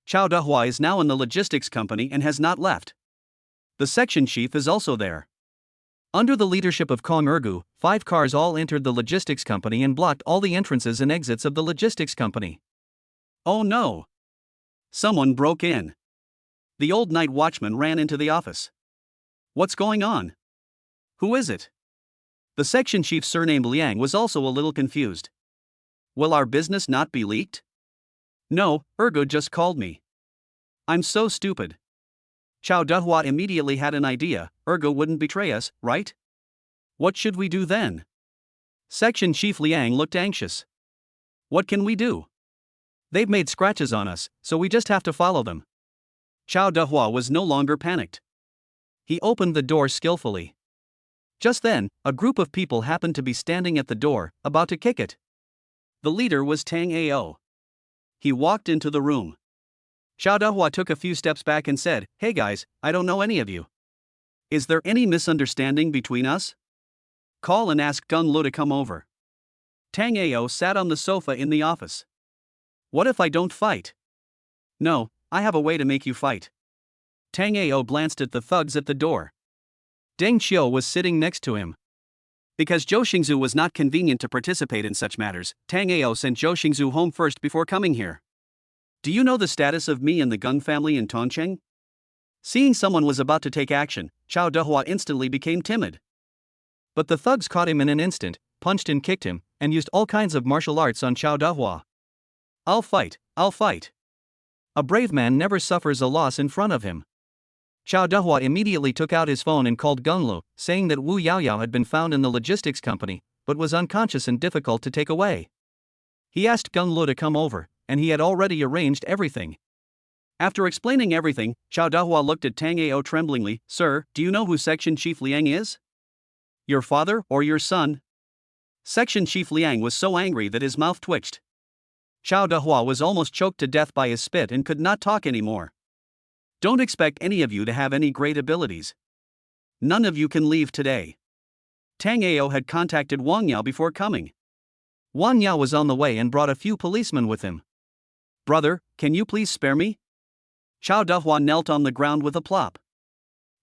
Chao Dehua is now in the logistics company and has not left. The section chief is also there. Under the leadership of Kong Ergu, 5 cars all entered the logistics company and blocked all the entrances and exits of the logistics company. Oh no! Someone broke in. The old night watchman ran into the office. What's going on? Who is it? The section chief surnamed Liang was also a little confused. Will our business not be leaked? No, Ergo just called me. I'm so stupid. Chao Dehua immediately had an idea, Ergo wouldn't betray us, right? What should we do then? Section Chief Liang looked anxious. What can we do? They've made scratches on us, so we just have to follow them. Chao Dehua was no longer panicked. He opened the door skillfully. Just then, a group of people happened to be standing at the door, about to kick it. The leader was Tang Ao. He walked into the room. Chao Dehua took a few steps back and said, "Hey guys, I don't know any of you. Is there any misunderstanding between us? Call and ask Gung Lu to come over." Tang Ao sat on the sofa in the office. What if I don't fight? No, I have a way to make you fight. Tang Ao glanced at the thugs at the door. Deng Qiu was sitting next to him. Because Zhou Xingzu was not convenient to participate in such matters, Tang Ao sent Zhou Xingzu home first before coming here. Do you know the status of me and the Gung family in Tongcheng? Seeing someone was about to take action, Chao Dehua instantly became timid. But the thugs caught him in an instant, punched and kicked him, and used all kinds of martial arts on Chao Dehua. I'll fight. A brave man never suffers a loss in front of him. Chao Dehua immediately took out his phone and called Gung Lu, saying that Wu Yaoyao had been found in the logistics company, but was unconscious and difficult to take away. He asked Gung Lu to come over, and he had already arranged everything.
After explaining everything, Chao Dahua looked at Tang Ao tremblingly. Sir, do you know who Section Chief Liang is? Your father or your son? Section Chief Liang was so angry that his mouth twitched. Chao Dahua was almost choked to death by his spit and could not talk anymore. Don't expect any of you to have any great abilities. None of you can leave today. Tang Ao had contacted Wang Yao before coming.
Wang Yao was on the way and brought a few policemen with him.
Brother, can you please spare me? Chao Dahua knelt on the ground with a plop.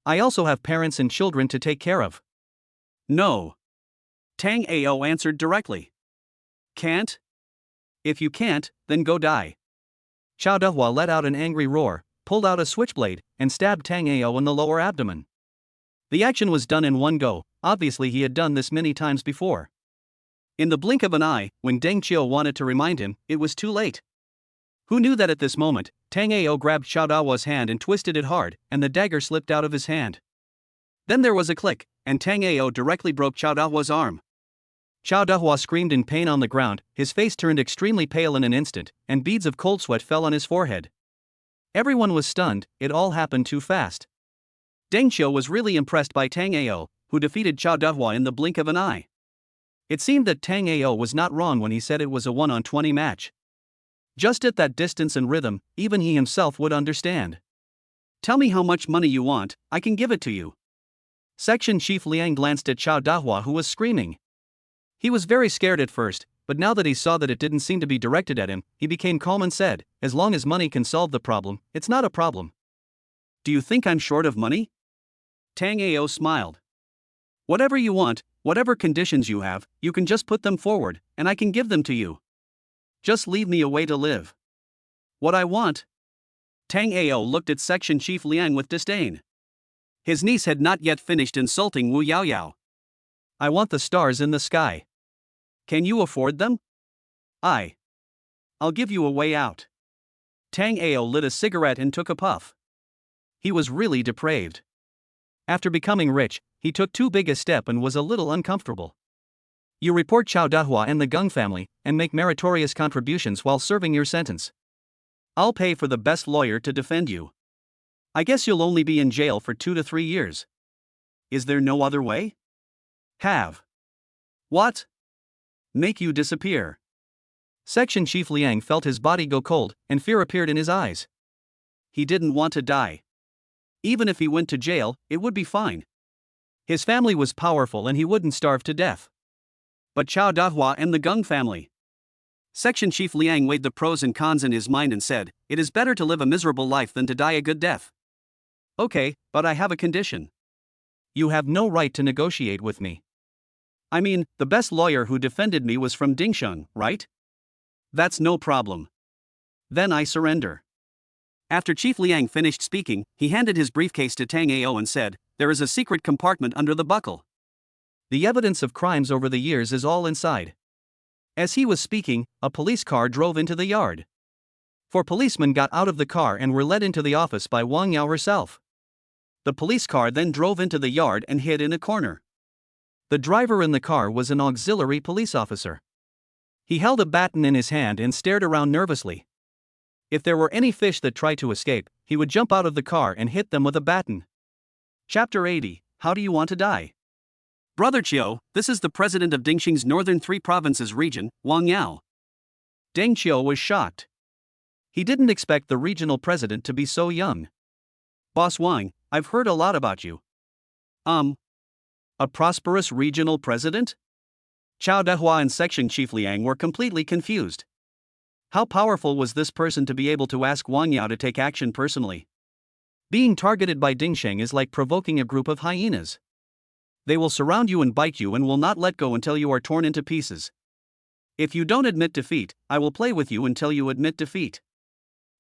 I also have parents and children to take care of.
No. Tang Ao answered directly. Can't? If you can't, then go die.
Chao Dahua let out an angry roar, pulled out a switchblade, and stabbed Tang Ao in the lower abdomen. The action was done in one go. Obviously he had done this many times before.
In the blink of an eye, when Deng Qiu wanted to remind him, it was too late. Who knew that at this moment, Tang Ao grabbed Chao Dahua's hand and twisted it hard, and the dagger slipped out of his hand. Then there was a click, and Tang Ao directly broke Chao Dahua's arm.
Chao Dahua screamed in pain on the ground, his face turned extremely pale in an instant, and beads of cold sweat fell on his forehead. Everyone was stunned, it all happened too fast.
Deng Qiu was really impressed by Tang Ao, who defeated Chao Dahua in the blink of an eye. It seemed that Tang Ao was not wrong when he said it was a 1-on-20 match. Just at that distance and rhythm, even he himself would understand. Tell me how much money you want, I can give it to you.
Section Chief Liang glanced at Chao Dahua, who was screaming. He was very scared at first, but now that he saw that it didn't seem to be directed at him, he became calm and said, as long as money can solve the problem, it's not a problem.
Do you think I'm short of money? Tang Ao smiled. Whatever you want, whatever conditions you have, you can just put them forward, and I can give them to you. Just leave me a way to live. What I want? Tang Ao looked at Section Chief Liang with disdain. His niece had not yet finished insulting Wu Yaoyao.
I want the stars in the sky.
Can you afford them? I'll give you a way out. Tang Ao lit a cigarette and took a puff. He was really depraved.
After becoming rich, he took too big a step and was a little uncomfortable. You report Chao Dahua and the Gung family, and make meritorious contributions while serving your sentence.
I'll pay for the best lawyer to defend you. I guess you'll only be in jail for 2 to 3 years. Is there no other way? Have. What? Make you disappear.
Section Chief Liang felt his body go cold, and fear appeared in his eyes.
He didn't want to die. Even if he went to jail, it would be fine. His family was powerful and he wouldn't starve to death. But Chao Dahua and the Gung family. Section Chief Liang weighed the pros and cons in his mind and said, it is better to live a miserable life than to die a good death. Okay, but I have a condition.
You have no right to negotiate with me.
I mean, the best lawyer who defended me was from Dingsheng, right? That's no problem. Then I surrender. After Chief Liang finished speaking, he handed his briefcase to Tang Ao and said, there is a secret compartment under the buckle.
The evidence of crimes over the years is all inside. As he was speaking, a police car drove into the yard. 4 policemen got out of the car and were led into the office by Wang Yao herself. The police car then drove into the yard and hid in a corner. The driver in the car was an auxiliary police officer. He held a baton in his hand and stared around nervously. If there were any fish that tried to escape, he would jump out of the car and hit them with a baton.
Chapter 80, How Do You Want to Die? Brother Qiu, this is the president of Dingxing's Northern 3 Provinces region, Wang Yao. Deng Qiu was shocked. He didn't expect the regional president to be so young. Boss Wang, I've heard a lot about you. A prosperous regional president? Chao Dahua and Section Chief Liang were completely confused. How powerful was this person to be able to ask Wang Yao to take action personally? Being targeted by Dingsheng is like provoking a group of hyenas. They will surround you and bite you and will not let go until you are torn into pieces. If you don't admit defeat, I will play with you until you admit defeat.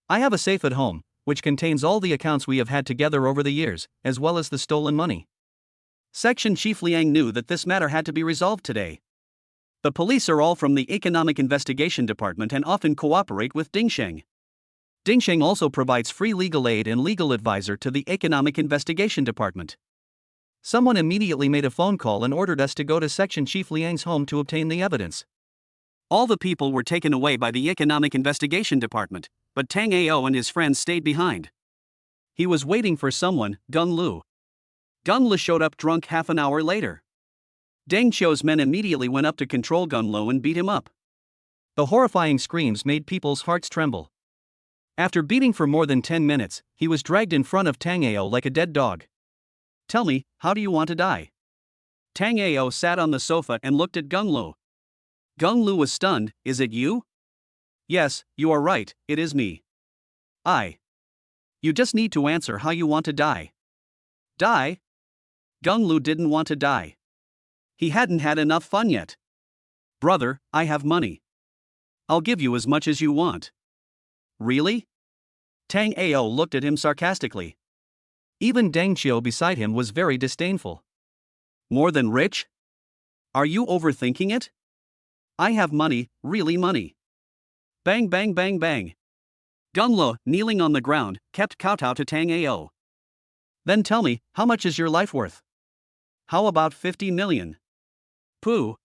I have a safe at home, which contains all the accounts we have had together over the years, as well as the stolen money. Section Chief Liang knew that this matter had to be resolved today. The police are all from the Economic Investigation Department and often cooperate with Dingsheng. Dingsheng also provides free legal aid and legal advisor to the Economic Investigation Department. Someone immediately made a phone call and ordered us to go to Section Chief Liang's home to obtain the evidence. All the people were taken away by the Economic Investigation Department, but Tang Ao and his friends stayed behind. He was waiting for someone, Gung Lu. Gung Lu showed up drunk half an hour later. Deng Qiu's men immediately went up to control Gung Lu and beat him up.
The horrifying screams made people's hearts tremble. After beating for more than 10 minutes, he was dragged in front of Tang Ao like a dead dog.
Tell me, how do you want to die? Tang Ao sat on the sofa and looked at Gung Lu. Gung Lu was stunned. Is it you? Yes, you are right, it is me. You just need to answer how you want to die. Die? Gung Lu didn't want to die. He hadn't had enough fun yet. Brother, I have money. I'll give you as much as you want. Really? Tang Ao looked at him sarcastically.
Even Deng Qiu beside him was very disdainful.
More than rich? Are you overthinking it? I have money, really money. Bang bang bang bang. Gung Lu, kneeling on the ground, kept kowtow to Tang Ao. Then tell me, how much is your life worth? How about 50 million? Pooh.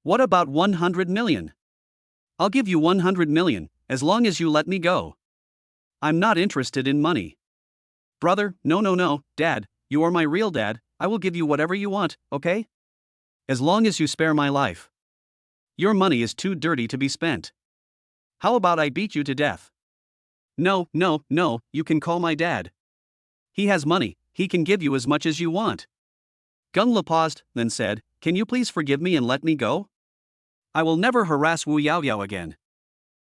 What about 100 million? I'll give you 100 million, as long as you let me go. I'm not interested in money. Brother, no, Dad, you are my real dad, I will give you whatever you want, okay? As long as you spare my life. Your money is too dirty to be spent. How about I beat you to death? No, you can call my dad. He has money, he can give you as much as you want. Gung Lu paused, then said, Can you please forgive me and let me go? I will never harass Wu Yaoyao again.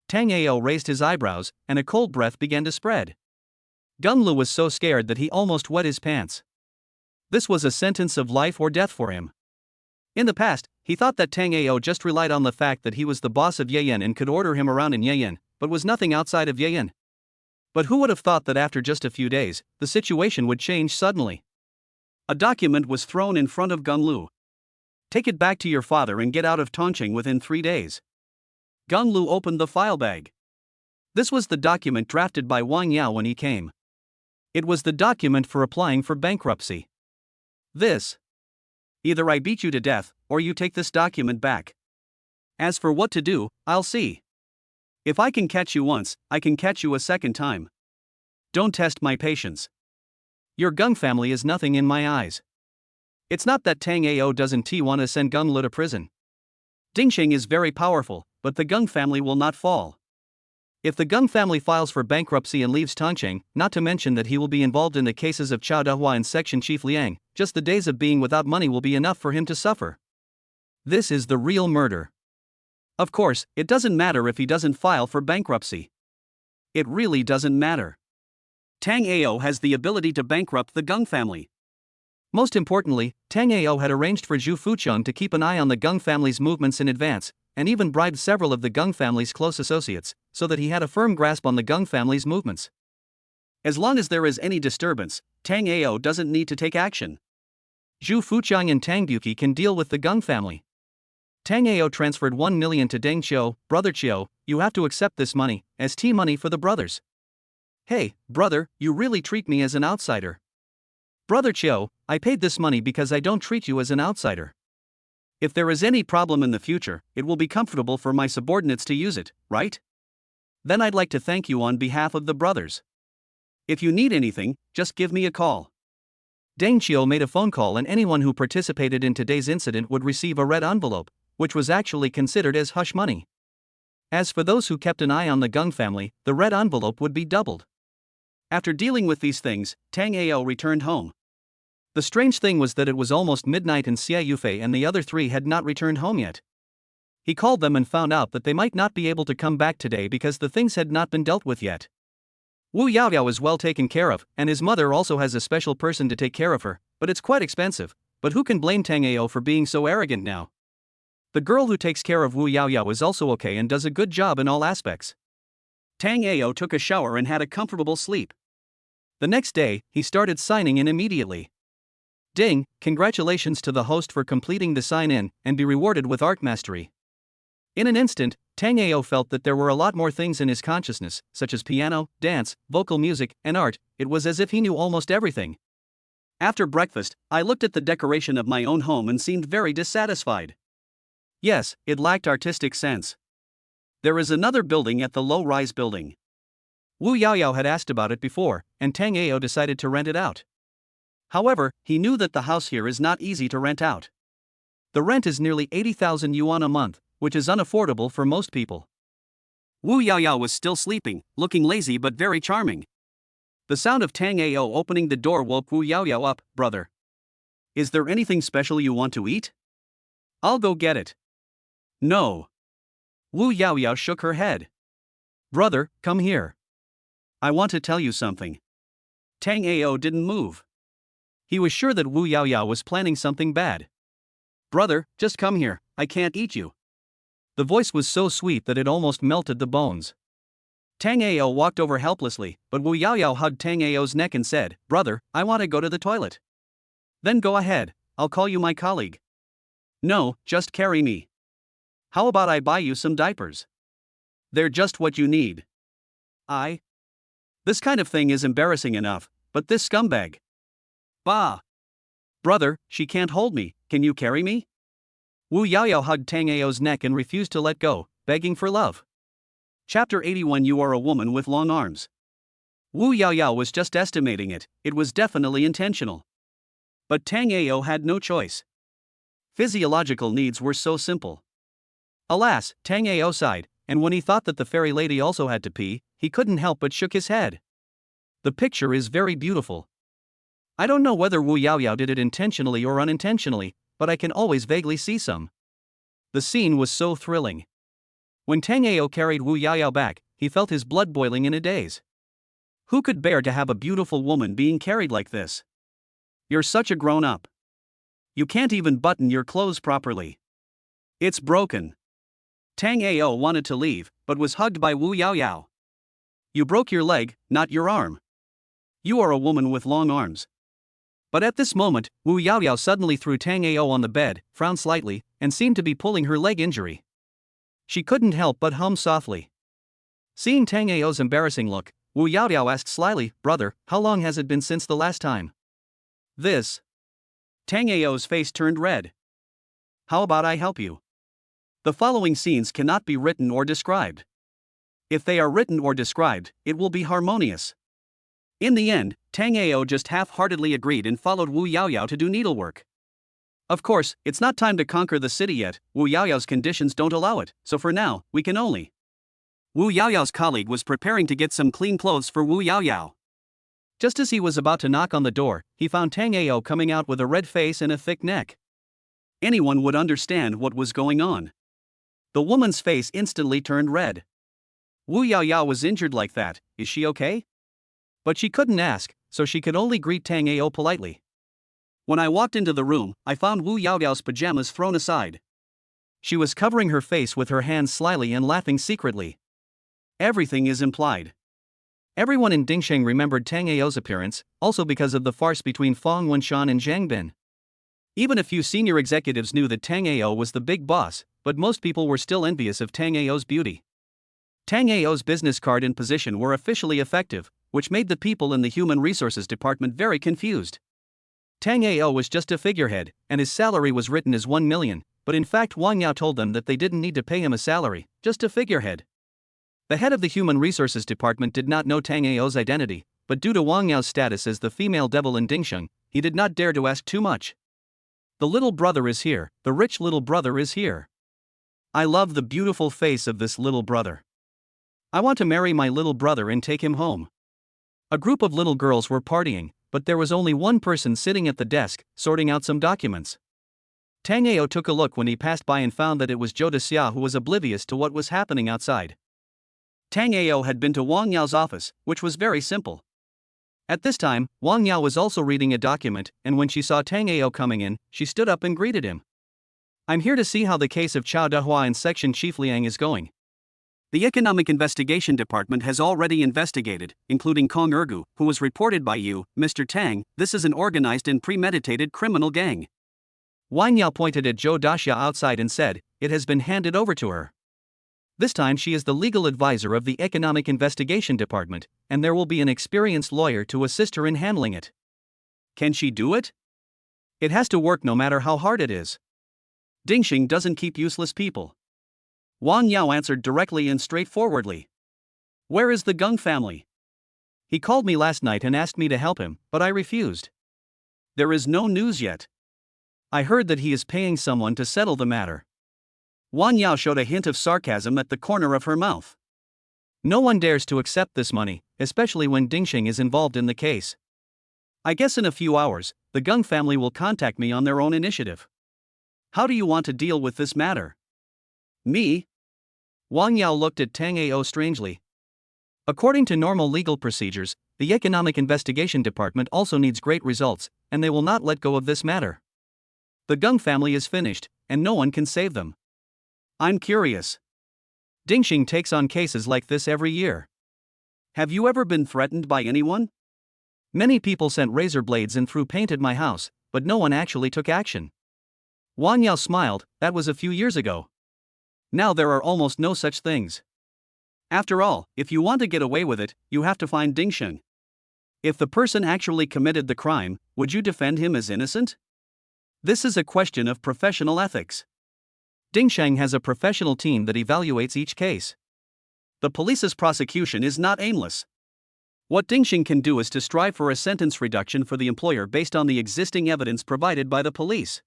Tang Ao raised his eyebrows, and a cold breath began to spread. Gung Lu was so scared that he almost wet his pants. This was a sentence of life or death for him. In the past, he thought that Tang Ao just relied on the fact that he was the boss of Yeyen and could order him around in Yeyen, but was nothing outside of Yeyen. But who would have thought that after just a few days, the situation would change suddenly?
A document was thrown in front of Gung Lu. Take it back to your father and get out of Tongqing within 3 days. Gung Lu opened the file bag. This was the document drafted by Wang Yao when he came. It was the document for applying for bankruptcy. This. Either I beat you to death, or you take this document back. As for what to do, I'll see. If I can catch you once, I can catch you a second time. Don't test my patience. Your Gung family is nothing in my eyes. It's not that Tang Ao doesn't want to send Gung Lu to prison. Dingxing is very powerful, but the Gung family will not fall. If the Gung family files for bankruptcy and leaves Tongqing, not to mention that he will be involved in the cases of Chao Dehua and Section Chief Liang, just the days of being without money will be enough for him to suffer. This is the real murder. Of course, it doesn't matter if he doesn't file for bankruptcy. It really doesn't matter. Tang Ao has the ability to bankrupt the Gung family.
Most importantly, Tang Ao had arranged for Zhu Fuqiang to keep an eye on the Gung family's movements in advance, and even bribed several of the Gung family's close associates, so that he had a firm grasp on the Gung family's movements.
As long as there is any disturbance, Tang Ao doesn't need to take action.
Zhu Fuqiang and Tang Buqi can deal with the Gung family. Tang Ao transferred 1 million to Deng Qiu. Brother Qiu, you have to accept this money, as money for the brothers. Hey, brother, you really treat me as an outsider. Brother Qiu, I paid this money because I don't treat you as an outsider. If there is any problem in the future, it will be comfortable for my subordinates to use it, right? Then I'd like to thank you on behalf of the brothers. If you need anything, just give me a call. Deng Qiu made a phone call, and anyone who participated in today's incident would receive a red envelope, which was actually considered as hush money. As for those who kept an eye on the Gung family, the red envelope would be doubled. After dealing with these things, Tang Ao returned home. The strange thing was that it was almost midnight and Xia Yufei and the other 3 had not returned home yet. He called them and found out that they might not be able to come back today because the things had not been dealt with yet. Wu Yaoyao is well taken care of, and his mother also has a special person to take care of her, but it's quite expensive. But who can blame Tang Ao for being so arrogant now? The girl who takes care of Wu Yaoyao is also okay and does a good job in all aspects. Tang Ao took a shower and had a comfortable sleep. The next day, he started signing in immediately. Ding, congratulations to the host for completing the sign-in, and be rewarded with art mastery. In an instant, Tang Ao felt that there were a lot more things in his consciousness, such as piano, dance, vocal music, and art. It was as if he knew almost everything. After breakfast, I looked at the decoration of my own home and seemed very dissatisfied. Yes, it lacked artistic sense. There is another building at the low-rise building. Wu Yaoyao had asked about it before, and Tang Ao decided to rent it out. However, he knew that the house here is not easy to rent out. The rent is nearly 80,000 yuan a month, which is unaffordable for most people.
Wu Yaoyao was still sleeping, looking lazy but very charming. The sound of Tang Ao opening the door woke Wu Yaoyao up. Brother, is there anything special you want to eat? I'll go get it. No. Wu Yaoyao shook her head.
Brother, come here.
I want to tell you something. Tang Ao didn't move.
He was sure that Wu Yaoyao was planning something bad.
Brother, just come here, I can't eat you.
The voice was so sweet that it almost melted the bones.
Tang Ao walked over helplessly, but Wu Yaoyao hugged Tang Ao's neck and said, Brother, I want to go to the toilet.
Then go ahead, I'll call you my colleague.
No, just carry me. How about I buy you some diapers? They're just what you need. This kind of thing is embarrassing enough, but this scumbag. Bah! Brother, she can't hold me, can you carry me?
Wu Yaoyao hugged Tang Ao's neck and refused to let go, begging for love.
Chapter 81 You are a woman with long arms. Wu Yaoyao was just estimating it, it was definitely intentional. But Tang Ao had no choice. Physiological needs were so simple.
Alas, Tang Ao sighed, and when he thought that the fairy lady also had to pee, he couldn't help but shook his head. The picture is very beautiful. I don't know whether Wu Yaoyao did it intentionally or unintentionally, but I can always vaguely see some. The scene was so thrilling. When Tang Ao carried Wu Yaoyao back, he felt his blood boiling in a daze.
Who could bear to have a beautiful woman being carried like this? You're such a grown-up. You can't even button your clothes properly. It's broken. Tang Ao wanted to leave, but was hugged by Wu Yaoyao. You broke your leg, not your arm. You are a woman with long arms. But at this moment, Wu Yaoyao suddenly threw Tang Ao on the bed, frowned slightly, and seemed to be pulling her leg injury. She couldn't help but hum softly. Seeing Tang Ao's embarrassing look, Wu Yaoyao asked slyly, Brother, how long has it been since the last time? This. Tang Ao's face turned red. How about I help you? The following scenes cannot be written or described. If they are written or described, it will be harmonious. In the end, Tang Ao just half-heartedly agreed and followed Wu Yaoyao to do needlework. Of course, it's not time to conquer the city yet, Wu Yaoyao's conditions don't allow it, so for now, we can only. Wu Yaoyao's colleague was preparing to get some clean clothes for Wu Yaoyao.
Just as he was about to knock on the door, he found Tang Ao coming out with a red face and a thick neck.
Anyone would understand what was going on. The woman's face instantly turned red. Wu Yaoyao was injured like that, is she okay?
But she couldn't ask, so she could only greet Tang Ao politely.
When I walked into the room, I found Wu Yaoyao's pajamas thrown aside.
She was covering her face with her hands slyly and laughing secretly.
Everything is implied.
Everyone in Dingsheng remembered Tang Ao's appearance, also because of the farce between Fong Wenshan and Zhang Bin. Even a few senior executives knew that Tang Ao was the big boss, but most people were still envious of Tang Ao's beauty. Tang Ao's business card and position were officially effective, which made the people in the Human Resources Department very confused. Tang Ao was just a figurehead, and his salary was written as 1 million, but in fact Wang Yao told them that they didn't need to pay him a salary, just a figurehead. The head of the Human Resources Department did not know Tang Ao's identity, but due to Wang Yao's status as the female devil in Dingsheng, he did not dare to ask too much. The little brother is here, the rich little brother is here. I love the beautiful face of this little brother. I want to marry my little brother and take him home. A group of little girls were partying, but there was only one person sitting at the desk, sorting out some documents. Tang Ao took a look when he passed by and found that it was Zhou Dexia who was oblivious to what was happening outside.
Tang Ao had been to Wang Yao's office, which was very simple. At this time, Wang Yao was also reading a document, and when she saw Tang Ao coming in, she stood up and greeted him. I'm here to see how the case of Chao Dehua and Section Chief Liang is going. The Economic Investigation Department has already investigated, including Kong Ergu, who was reported by you, Mr. Tang. This is an organized and premeditated criminal gang.
Wang Yao pointed at Zhou Dexia outside and said, it has been handed over to her. This time she is the legal advisor of the Economic Investigation Department, and there will be an experienced lawyer to assist her in handling it.
Can she do it?
It has to work no matter how hard it is.
Dingsheng doesn't keep useless people. Wang Yao answered directly and straightforwardly. Where is the Gung family?
He called me last night and asked me to help him, but I refused.
There is no news yet.
I heard that he is paying someone to settle the matter.
Wang Yao showed a hint of sarcasm at the corner of her mouth.
No one dares to accept this money, especially when Dingxing is involved in the case.
I guess in a few hours, the Gung family will contact me on their own initiative. How do you want to deal with this matter? Me?
Wang Yao looked at Tango strangely. According to normal legal procedures, the Economic Investigation Department also needs great results, and they will not let go of this matter. The Gung family is finished, and no one can save them.
I'm curious.
Dingxing takes on cases like this every year.
Have you ever been threatened by anyone?
Many people sent razor blades and threw paint at my house, but no one actually took action. Wang Yao smiled. That was a few years ago.
Now there are almost no such things. After all, if you want to get away with it, you have to find Dingxing. If the person actually committed the crime, would you defend him as innocent? This is a question of professional ethics.
Dingxing has a professional team that evaluates each case.
The police's prosecution is not aimless. What Dingxing can do is to strive for a sentence reduction for the employer based on the existing evidence provided by the police.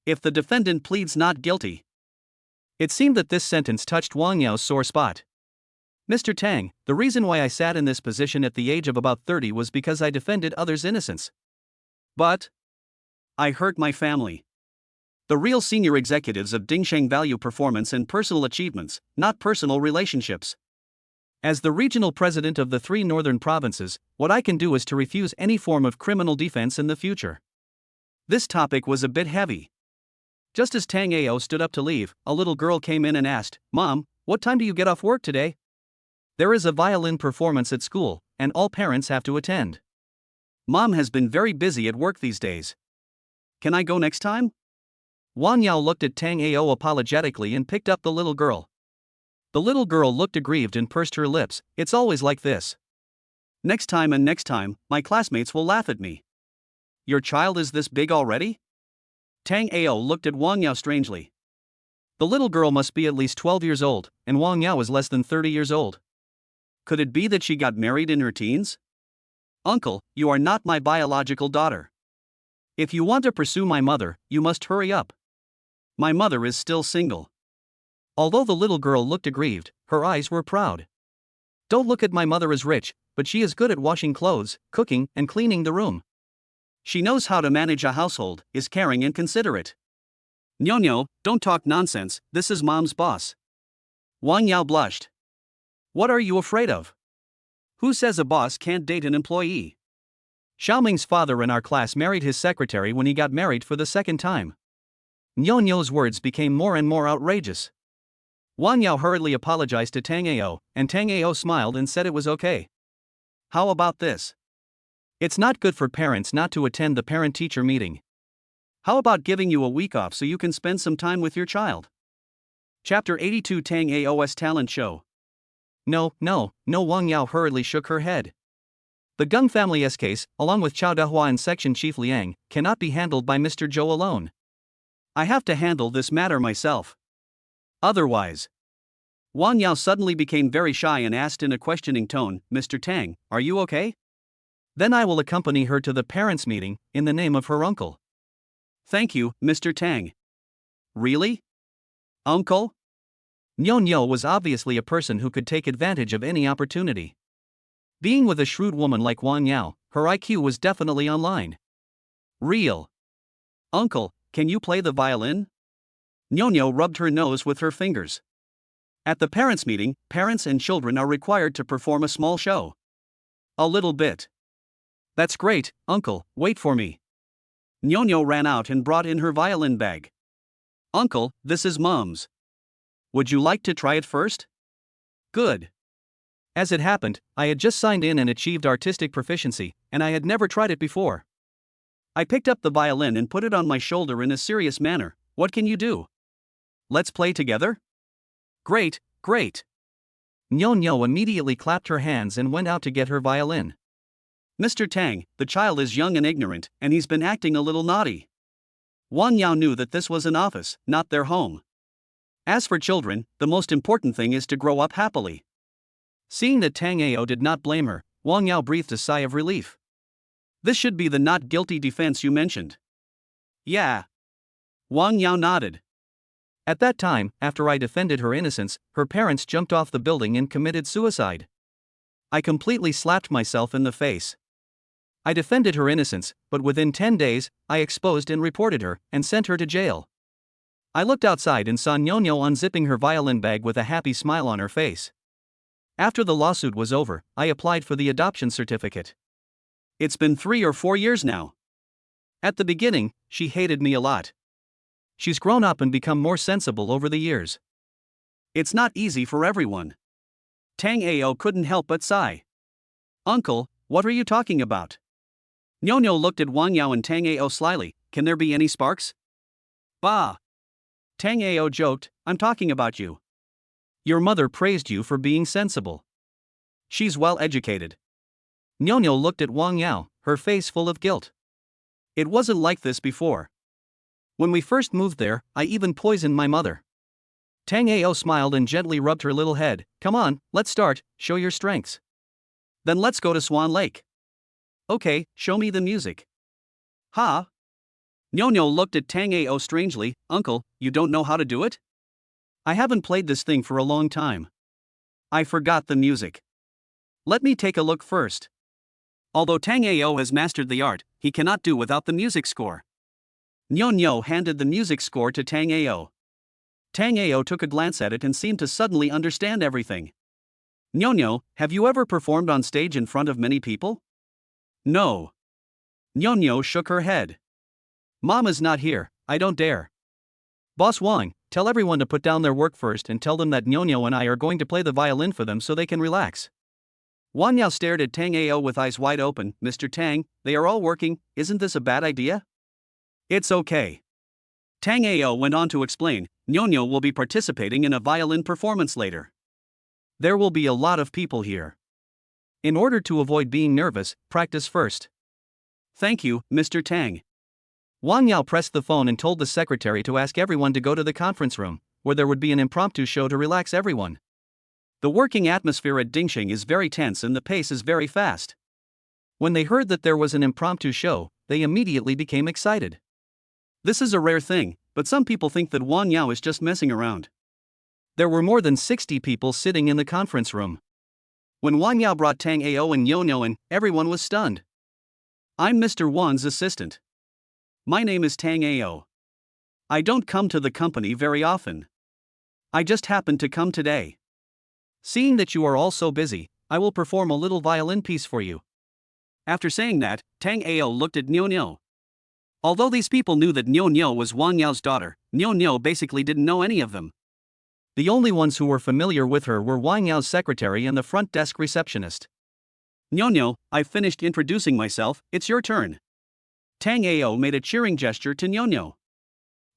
If the defendant pleads not guilty.
It seemed that this sentence touched Wang Yao's sore spot. Mr. Tang, the reason why I sat in this position at the age of about 30 was because I defended others' innocence.
But I hurt my family. The real senior executives of Dingxing value performance and personal achievements, not personal relationships.
As the regional president of the 3 northern provinces, what I can do is to refuse any form of criminal defense in the future.
This topic was a bit heavy. Just as Tango stood up to leave, a little girl came in and asked, "Mom, what time do you get off work today?"
There is a violin performance at school, and all parents have to attend.
Mom has been very busy at work these days. Can I go next time?
Wang Yao looked at Tango apologetically and picked up the little girl. The little girl looked aggrieved and pursed her lips. It's always like this.
Next time and next time, my classmates will laugh at me. Your child is this big already? Tango looked at Wang Yao strangely.
The little girl must be at least 12 years old, and Wang Yao is less than 30 years old.
Could it be that she got married in her teens? Uncle, you are not my biological daughter. If you want to pursue my mother, you must hurry up. My mother is still single.
Although the little girl looked aggrieved, her eyes were proud. Don't look at my mother as rich, but she is good at washing clothes, cooking, and cleaning the room.
She knows how to manage a household, is caring and considerate. Nyo, don't talk nonsense, this is Mom's boss. Wang Yao blushed. What are you afraid of? Who says a boss can't date an employee?
Xiaoming's father in our class married his secretary when he got married for the second time. Nyo's words became more and more outrageous. Wang Yao hurriedly apologized to Tango, and Tango smiled and said it was okay.
How about this?
It's not good for parents not to attend the parent-teacher meeting.
How about giving you a week off so you can spend some time with your child? Chapter 82 Tango's Talent Show.
No, Wang Yao hurriedly shook her head. The Gung family's case, along with Chao Dehua and Section Chief Liang, cannot be handled by Mr. Zhou alone.
I have to handle this matter myself. Otherwise. Wang Yao suddenly became very shy and asked in a questioning tone, "Mr. Tang, are you okay?"
Then I will accompany her to the parents' meeting, in the name of her uncle.
Thank you, Mr. Tang. Really? Uncle?
Nyo was obviously a person who could take advantage of any opportunity. Being with a shrewd woman like Wang Yao, her IQ was definitely online.
Real. Uncle, can you play the violin? Nyo rubbed her nose with her fingers. At the parents' meeting, parents and children are required to perform a small show. A little bit.
That's great, Uncle, wait for me.
Nyo ran out and brought in her violin bag. Uncle, this is Mom's. Would you like to try it first? Good.
As it happened, I had just signed in and achieved artistic proficiency, and I had never tried it before.
I picked up the violin and put it on my shoulder in a serious manner. What can you do? Let's play together? Great.
Nyo immediately clapped her hands and went out to get her violin.
Mr. Tang, the child is young and ignorant, and he's been acting a little naughty. Wang Yao knew that this was an office, not their home. As for children, the most important thing is to grow up happily.
Seeing that Tang Ao did not blame her, Wang Yao breathed a sigh of relief.
This should be the not guilty defense you mentioned. Yeah. Wang Yao nodded.
At that time, after I defended her innocence, her parents jumped off the building and committed suicide. I completely slapped myself in the face. I defended her innocence, but within 10 days, I exposed and reported her, and sent her to jail. I looked outside and saw Nyo-Nyo unzipping her violin bag with a happy smile on her face. After the lawsuit was over, I applied for the adoption certificate.
It's been 3 or 4 years now.
At the beginning, she hated me a lot. She's grown up and become more sensible over the years.
It's not easy for everyone. Tang Ao couldn't help but sigh. Uncle, what are you talking about? Nyo-Nyo looked at Wang Yao and Tang Ao slyly. Can there be any sparks? Bah! Tang Ao joked, I'm talking about you.
Your mother praised you for being sensible.
She's well educated.
Nyo-Nyo looked at Wang Yao, her face full of guilt.
It wasn't like this before.
When we first moved there, I even poisoned my mother. Tang Ao smiled and gently rubbed her little head. Come on, let's start, show your strengths.
Then let's go to Swan Lake.
Okay, show me the music.
Ha! Nyo-Nyo looked at Tang Ao strangely. Uncle, you don't know how to do it?
I haven't played this thing for a long time.
I forgot the music. Let me take a look first. Although Tang Ao has mastered the art, he cannot do without the music score. Nyo-Nyo handed the music score to Tang Ao. Tang Ao took a glance at it and seemed to suddenly understand everything. Nyo-Nyo, have you ever performed on stage in front of many people? No. Nyo-Nyo shook her head.
Mom is not here, I don't dare. Boss Wang, tell everyone to put down their work first and tell them that Nyo-Nyo and I are going to play the violin for them so they can relax.
Wang Yao stared at Tang Ao with eyes wide open. Mr. Tang, they are all working, isn't this a bad idea? It's okay. Tang Ao went on to explain, Nyo-Nyo will be participating in a violin performance later.
There will be a lot of people here. In order to avoid being nervous, practice first.
Thank you, Mr. Tang.
Wang Yao pressed the phone and told the secretary to ask everyone to go to the conference room, where there would be an impromptu show to relax everyone.
The working atmosphere at Dingxing is very tense and the pace is very fast.
When they heard that there was an impromptu show, they immediately became excited.
This is a rare thing, but some people think that Wang Yao is just messing around.
There were more than 60 people sitting in the conference room.
When Wang Yao brought Tang Ao and Nyo-Nyo in, everyone was stunned. I'm Mr. Wang's assistant. My name is Tang Ao. I don't come to the company very often. I just happened to come today.
Seeing that you are all so busy, I will perform a little violin piece for you.
After saying that, Tang Ao looked at Nyo-Nyo. Although these people knew that Nyo-Nyo was Wang Yao's daughter, Nyo-Nyo basically didn't know any of them.
The only ones who were familiar with her were Wang Yao's secretary and the front desk receptionist.
Nyo-Nyo, I've finished introducing myself, it's your turn. Tang Ao made a cheering gesture to Nyo-Nyo.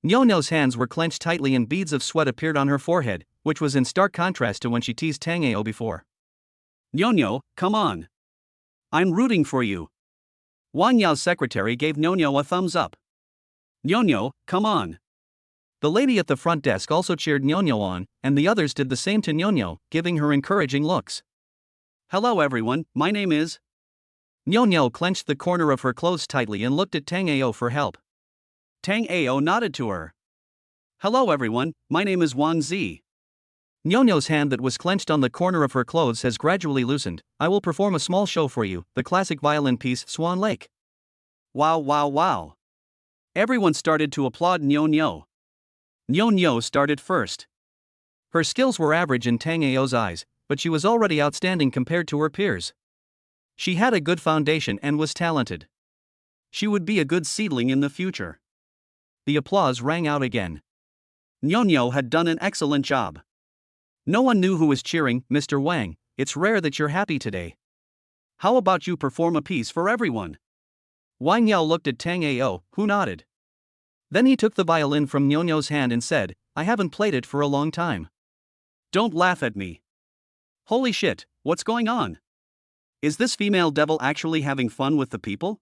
Nyo-Nyo's hands were clenched tightly and beads of sweat appeared on her forehead, which was in stark contrast to when she teased Tang Ao before.
Nyo-Nyo, come on. I'm rooting for you. Wang Yao's secretary gave Nyo-Nyo a thumbs up. Nyo-Nyo, come on.
The lady at the front desk also cheered Nyo-Nyo on, and the others did the same to Nyo-Nyo, giving her encouraging looks.
Hello everyone, my name is...
Nyo-Nyo clenched the corner of her clothes tightly and looked at Tang Ao for help.
Tang Ao nodded to her. Hello everyone, my name is Wang Zi.
Nyo-Nyo's hand that was clenched on the corner of her clothes has gradually loosened. I will perform a small show for you, the classic violin piece Swan Lake.
Wow wow wow. Everyone started to applaud Nyo-Nyo. Nyo-Nyo started first.
Her skills were average in Tang Ao's eyes, but she was already outstanding compared to her peers. She had a good foundation and was talented.
She would be a good seedling in the future.
The applause rang out again.
Nyo-Nyo had done an excellent job. No one knew who was cheering. Mr. Wang, it's rare that you're happy today. How about you perform a piece for everyone?
Wang Yao looked at Tang Ao, who nodded. Then he took the violin from Nyo-Nyo's hand and said, I haven't played it for a long time.
Don't laugh at me. Holy shit, what's going on? Is this female devil actually having fun with the people?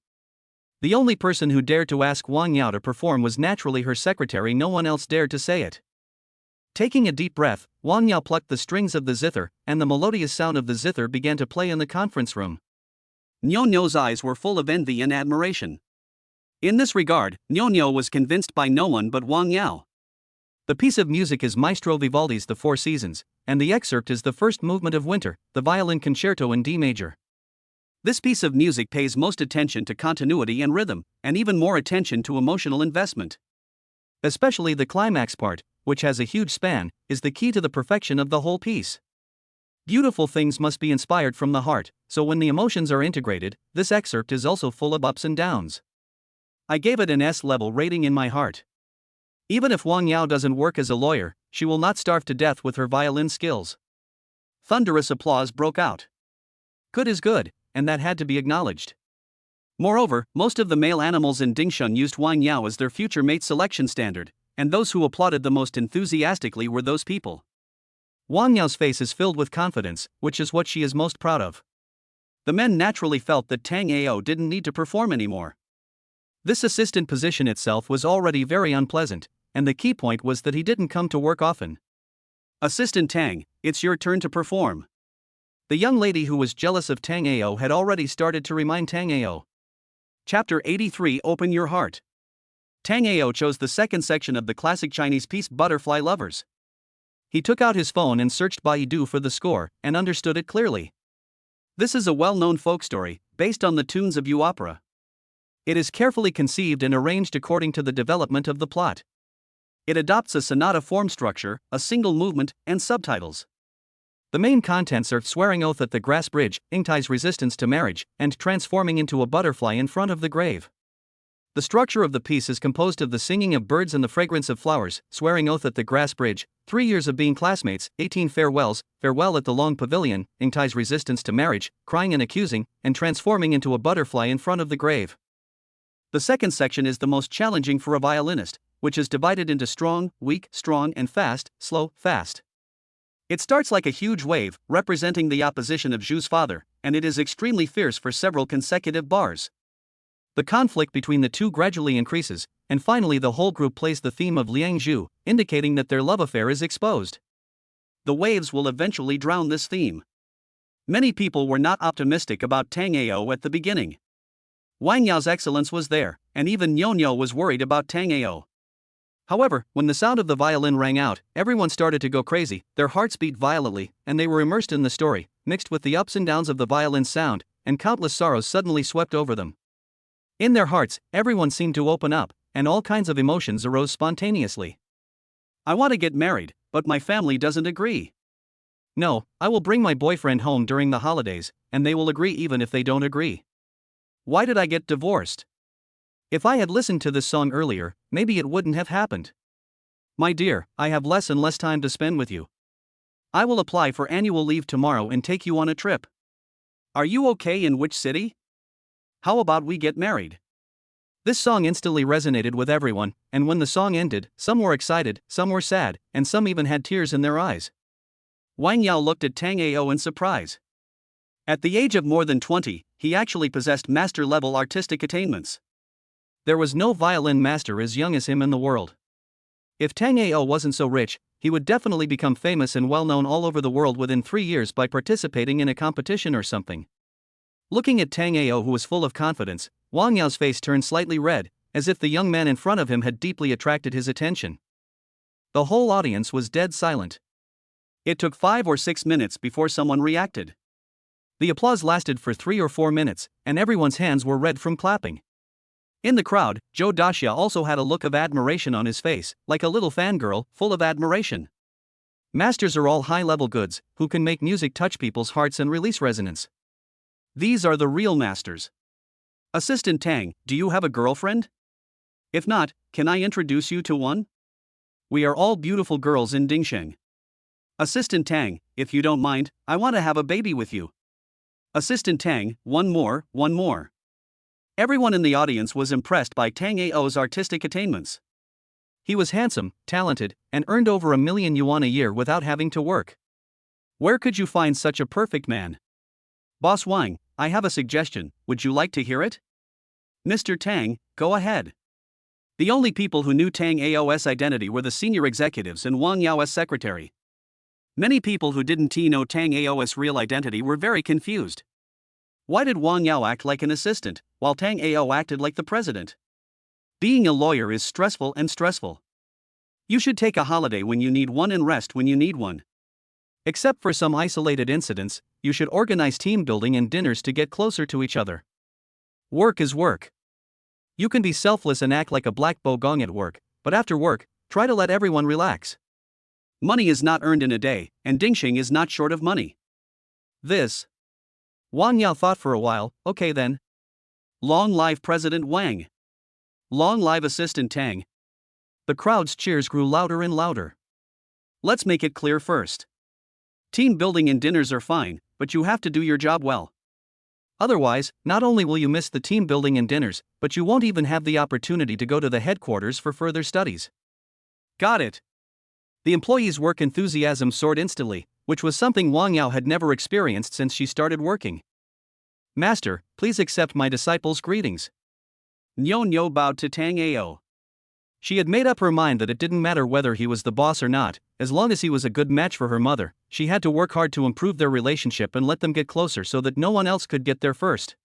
The only person who dared to ask Wang Yao to perform was naturally her secretary. No one else dared to say it. Taking a deep breath, Wang Yao plucked the strings of the zither, and the melodious sound of the zither began to play in the conference room.
Nyo-Nyo's eyes were full of envy and admiration. In this regard, Nyo-Nyo was convinced by no one but Wang Yao.
The piece of music is Maestro Vivaldi's The Four Seasons, and the excerpt is the first movement of Winter, the violin concerto in D major.
This piece of music pays most attention to continuity and rhythm, and even more attention to emotional investment.
Especially the climax part, which has a huge span, is the key to the perfection of the whole piece. Beautiful things must be inspired from the heart, so when the emotions are integrated, this excerpt is also full of ups and downs.
I gave it an S-level rating in my heart.
Even if Wang Yao doesn't work as a lawyer, she will not starve to death with her violin skills.
Thunderous applause broke out.
Good is good, and that had to be acknowledged.
Moreover, most of the male animals in Dingsheng used Wang Yao as their future mate selection standard, and those who applauded the most enthusiastically were those people.
Wang Yao's face is filled with confidence, which is what she is most proud of.
The men naturally felt that Tango didn't need to perform anymore.
This assistant position itself was already very unpleasant, and the key point was that he didn't come to work often.
Assistant Tang, it's your turn to perform.
The young lady who was jealous of Tango had already started to remind Tango.
Chapter 83 Open Your Heart. Tango chose the second section of the classic Chinese piece Butterfly Lovers.
He took out his phone and searched Baidu for the score, and understood it clearly.
This is a well-known folk story, based on the tunes of Yu opera.
It is carefully conceived and arranged according to the development of the plot.
It adopts a sonata form structure, a single movement, and subtitles.
The main contents are swearing oath at the grass bridge, Ingtai's resistance to marriage, and transforming into a butterfly in front of the grave. The structure of the piece is composed of the singing of birds and the fragrance of flowers, swearing oath at the grass bridge, 3 years of being classmates, 18 farewells, farewell at the long pavilion, Ingtai's resistance to marriage, crying and accusing, and transforming into a butterfly in front of the grave.
The second section is the most challenging for a violinist, which is divided into strong, weak, strong, and fast, slow, fast. It starts like a huge wave, representing the opposition of Zhu's father, and it is extremely fierce for several consecutive bars.
The conflict between the two gradually increases, and finally the whole group plays the theme of Liang Zhu, indicating that their love affair is exposed.
The waves will eventually drown this theme. Many people were not optimistic about Tango at the beginning. Wang Yao's excellence was there, and even Nyo-Nyo was worried about Tango.
However, when the sound of the violin rang out, everyone started to go crazy, their hearts beat violently, and they were immersed in the story, mixed with the ups and downs of the violin's sound, and countless sorrows suddenly swept over them. In their hearts, everyone seemed to open up, and all kinds of emotions arose spontaneously.
I want to get married, but my family doesn't agree.
No, I will bring my boyfriend home during the holidays, and they will agree even if they don't agree.
Why did I get divorced?
If I had listened to this song earlier, maybe it wouldn't have happened.
My dear, I have less and less time to spend with you. I will apply for annual leave tomorrow and take you on a trip. Are you okay in which city? How about we get married?
This song instantly resonated with everyone, and when the song ended, some were excited, some were sad, and some even had tears in their eyes.
Wang Yao looked at Tango in surprise. At the age of more than 20, he actually possessed master-level artistic attainments.
There was no violin master as young as him in the world. If Tango wasn't so rich, he would definitely become famous and well-known all over the world within 3 years by participating in a competition or something. Looking at Tango, who was full of confidence, Wang Yao's face turned slightly red, as if the young man in front of him had deeply attracted his attention. The whole audience was dead silent.
It took 5 or 6 minutes before someone reacted.
The applause lasted for 3 or 4 minutes, and everyone's hands were red from clapping.
In the crowd, Zhou Daxia also had a look of admiration on his face, like a little fangirl, full of admiration.
Masters are all high-level goods, who can make music touch people's hearts and release resonance.
These are the real masters. Assistant Tang, do you have a girlfriend? If not, can I introduce you to one? We are all beautiful girls in Dingsheng. Assistant Tang, if you don't mind, I want to have a baby with you. Assistant Tang, one more. Everyone in the audience was impressed by Tango's artistic attainments.
He was handsome, talented, and earned over 1 million yuan a year without having to work.
Where could you find such a perfect man? Boss Wang, I have a suggestion, would you like to hear it? Mr. Tang, go ahead. The only people who knew Tang Ao's identity were the senior executives and Wang Yao's secretary. Many people who didn't know Tang Ao's real identity were very confused. Why did Wang Yao act like an assistant, while Tang Ao acted like the president? Being a lawyer is stressful and stressful. You should take a holiday when you need one and rest when you need one.
Except for some isolated incidents, you should organize team building and dinners to get closer to each other. Work is work. You can be selfless and act like a black bogong at work, but after work, try to let everyone relax.
Money is not earned in a day, and Dingxing is not short of money.
This. Wang Yao thought for a while. Okay then.
Long live President Wang. Long live Assistant Tang.
The crowd's cheers grew louder and louder.
Let's make it clear first. Team building and dinners are fine, but you have to do your job well.
Otherwise, not only will you miss the team building and dinners, but you won't even have the opportunity to go to the headquarters for further studies.
Got it.
The employees' work enthusiasm soared instantly, which was something Wang Yao had never experienced since she started working. Master, please accept my disciples' greetings.
Nyo bowed to Tang Ao.
She had made up her mind that it didn't matter whether he was the boss or not, as long as he was a good match for her mother. She had to work hard to improve their relationship and let them get closer so that no one else could get there first.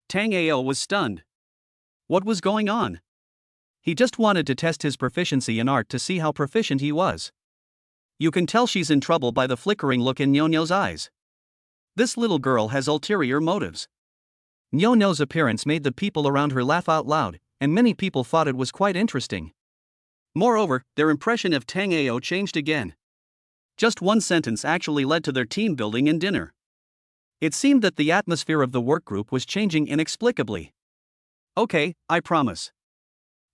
Tang Ao was stunned. What was going on?
He just wanted to test his proficiency in art to see how proficient he was.
You can tell she's in trouble by the flickering look in Nyo's eyes. This little girl has ulterior motives.
Nyo's appearance made the people around her laugh out loud, and many people thought it was quite interesting.
Moreover, their impression of Tang Ao changed again. Just one sentence actually led to their team building and dinner.
It seemed that the atmosphere of the work group was changing inexplicably.
Okay, I promise.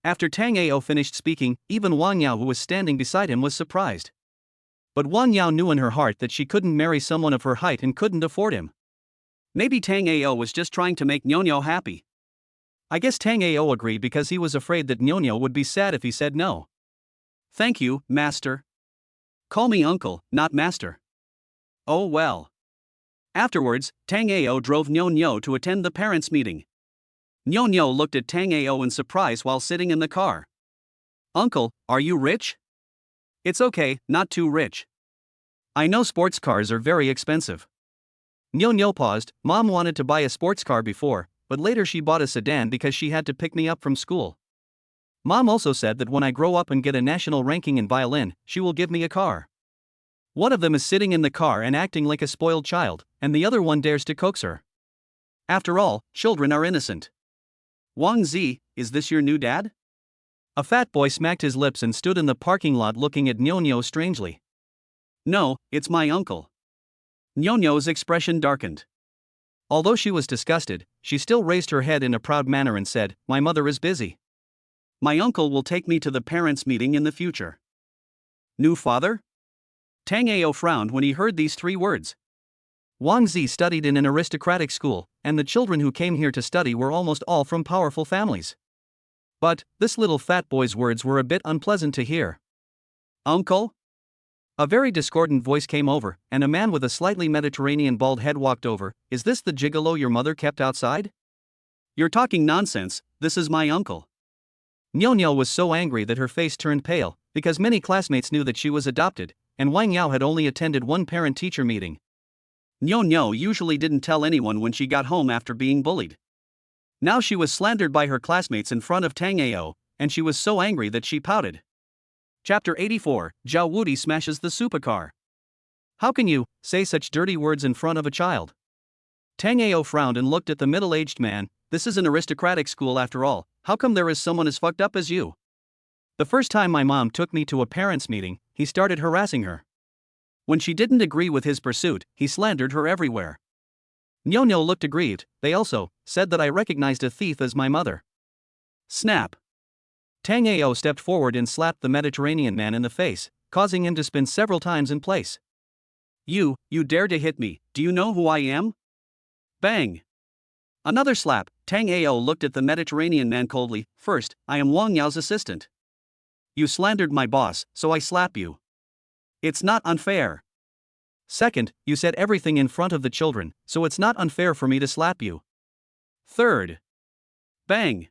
After Tang Ao finished speaking, even Wang Yao, who was standing beside him, was surprised. But Wang Yao knew in her heart that she couldn't marry someone of her height and couldn't afford him.
Maybe Tang Ao was just trying to make Nyo happy.
I guess Tang Ao agreed because he was afraid that Nyo would be sad if he said no.
Thank you, master. Call me uncle, not master. Oh well. Afterwards, Tang Ao drove Nyo to attend the parents' meeting. Nyo looked at Tang Ao in surprise while sitting in the car. Uncle, are you rich?
It's okay, not too rich. I know sports cars are very expensive. Nyo paused. Mom wanted to buy a sports car before, but later she bought a sedan because she had to pick me up from school. Mom also said that when I grow up and get a national ranking in violin, she will give me a car. One of them is sitting in the car and acting like a spoiled child, and the other one dares to coax her. After all, children are innocent.
Wang Zi, is this your new dad?
A fat boy smacked his lips and stood in the parking lot looking at Nyo strangely.
No, it's my uncle. Nyo's expression darkened.
Although she was disgusted, she still raised her head in a proud manner and said, "My mother is busy.
My uncle will take me to the parents' meeting in the future." New father? Tang Ao frowned when he heard these three words.
Wang Zi studied in an aristocratic school, and the children who came here to study were almost all from powerful families. But this little fat boy's words were a bit unpleasant to hear.
Uncle?
A very discordant voice came over, and a man with a slightly Mediterranean bald head walked over. Is this the gigolo your mother kept outside?
You're talking nonsense, this is my uncle.
Nyo was so angry that her face turned pale, because many classmates knew that she was adopted, and Wang Yao had only attended one parent-teacher meeting.
Nyo usually didn't tell anyone when she got home after being bullied. Now she was slandered by her classmates in front of Tang Ao, and she was so angry that she pouted. Chapter 84, Zhao Wudi smashes the supercar.
How can you say such dirty words in front of a child? Tang Ao frowned and looked at the middle-aged man. This is an aristocratic school after all, how come there is someone as fucked up as you? The first time my mom took me to a parents' meeting, he started harassing her. When she didn't agree with his pursuit, he slandered her everywhere. Nyo looked aggrieved. They also said that I recognized a thief as my mother.
Snap.
Tang Ao stepped forward and slapped the Mediterranean man in the face, causing him to spin several times in place.
You dare to hit me, do you know who I am? Bang. Another slap. Tang Ao looked at the Mediterranean man coldly. First, I am Wang Yao's assistant. You slandered my boss, so I slap you. It's not unfair.
Second, you said everything in front of the children, so it's not unfair for me to slap you.
Third. Bang.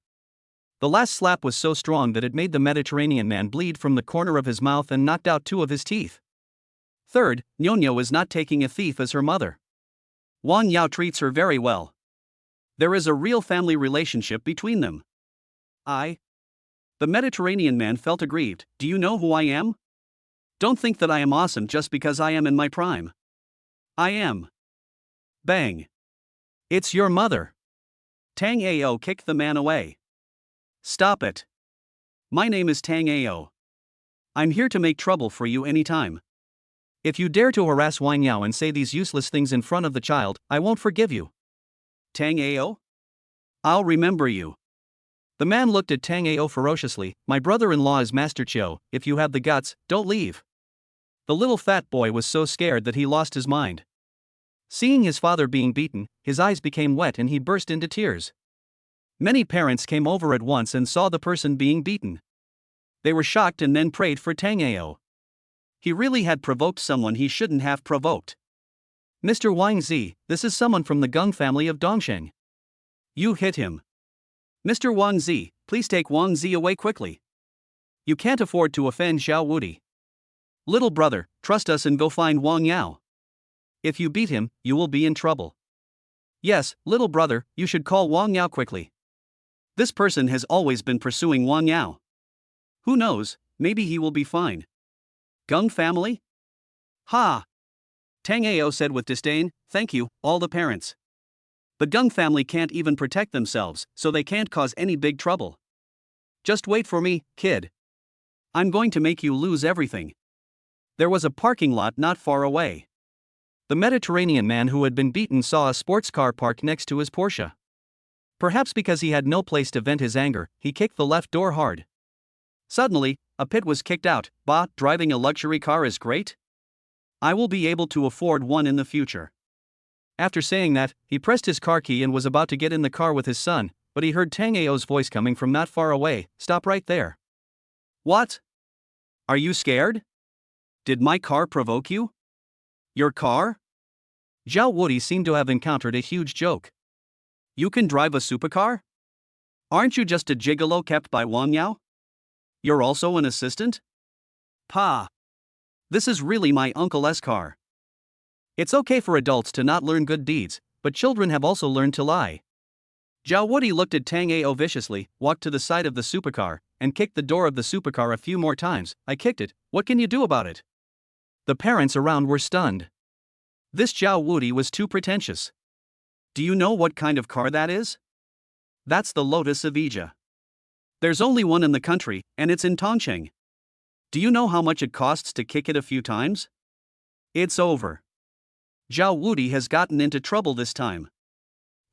The last slap was so strong that it made the Mediterranean man bleed from the corner of his mouth and knocked out 2 of his teeth. Third, Nyonya is not taking a thief as her mother. Wang Yao treats her very well. There is a real family relationship between them. The Mediterranean man felt aggrieved. Do you know who I am? Don't think that I am awesome just because I am in my prime. I am. Bang. It's your mother. Tang Ao kicked the man away. Stop it. My name is Tang Ao. I'm here to make trouble for you anytime. If you dare to harass Wang Yao and say these useless things in front of the child, I won't forgive you. Tang Ao? I'll remember you. The man looked at Tang Ao ferociously. My brother-in-law is Master Chiu. If you have the guts, don't leave. The little fat boy was so scared that he lost his mind. Seeing his father being beaten, his eyes became wet and he burst into tears. Many parents came over at once and saw the person being beaten. They were shocked and then prayed for Tang Ao. He really had provoked someone he shouldn't have provoked. Mr. Wang Zi, this is someone from the Gung family of Dongsheng. You hit him. Mr. Wang Zi, please take Wang Zi away quickly. You can't afford to offend Xiao Wudi. Little brother, trust us and go find Wang Yao. If you beat him, you will be in trouble. Yes, little brother, you should call Wang Yao quickly. This person has always been pursuing Wang Yao. Who knows, maybe he will be fine. Gung family? Ha! Tang Ao said with disdain, thank you, all the parents. The Gung family can't even protect themselves, so they can't cause any big trouble. Just wait for me, kid. I'm going to make you lose everything. There was a parking lot not far away. The Mediterranean man who had been beaten saw a sports car parked next to his Porsche. Perhaps because he had no place to vent his anger, he kicked the left door hard. Suddenly, a pit was kicked out. Bah, driving a luxury car is great? I will be able to afford one in the future. After saying that, he pressed his car key and was about to get in the car with his son, but he heard Tang Ao's voice coming from not far away. Stop right there. What? Are you scared? Did my car provoke you? Your car? Zhao Wudi seemed to have encountered a huge joke. You can drive a supercar? Aren't you just a gigolo kept by Wang Yao? You're also an assistant? Pa. This is really my uncle's car. It's okay for adults to not learn good deeds, but children have also learned to lie. Zhao Wudi looked at Tang Ao viciously, walked to the side of the supercar, and kicked the door of the supercar a few more times. I kicked it, what can you do about it? The parents around were stunned. This Zhao Wudi was too pretentious. Do you know what kind of car that is? That's the Lotus of Ija. There's only one in the country, and it's in Tongcheng. Do you know how much it costs to kick it a few times? It's over. Zhao Wudi has gotten into trouble this time.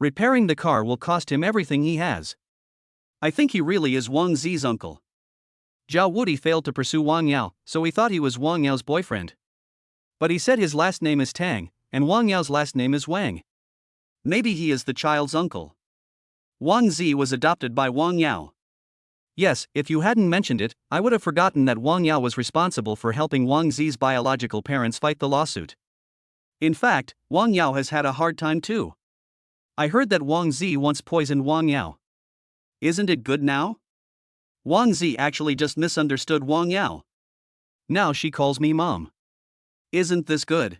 Repairing the car will cost him everything he has. I think he really is Wang Zi's uncle. Zhao Wudi failed to pursue Wang Yao, so he thought he was Wang Yao's boyfriend. But he said his last name is Tang, and Wang Yao's last name is Wang. Maybe he is the child's uncle. Wang Zi was adopted by Wang Yao. Yes, if you hadn't mentioned it, I would have forgotten that Wang Yao was responsible for helping Wang Zi's biological parents fight the lawsuit. In fact, Wang Yao has had a hard time too. I heard that Wang Zi once poisoned Wang Yao. Isn't it good now? Wang Zi actually just misunderstood Wang Yao. Now she calls me mom. Isn't this good?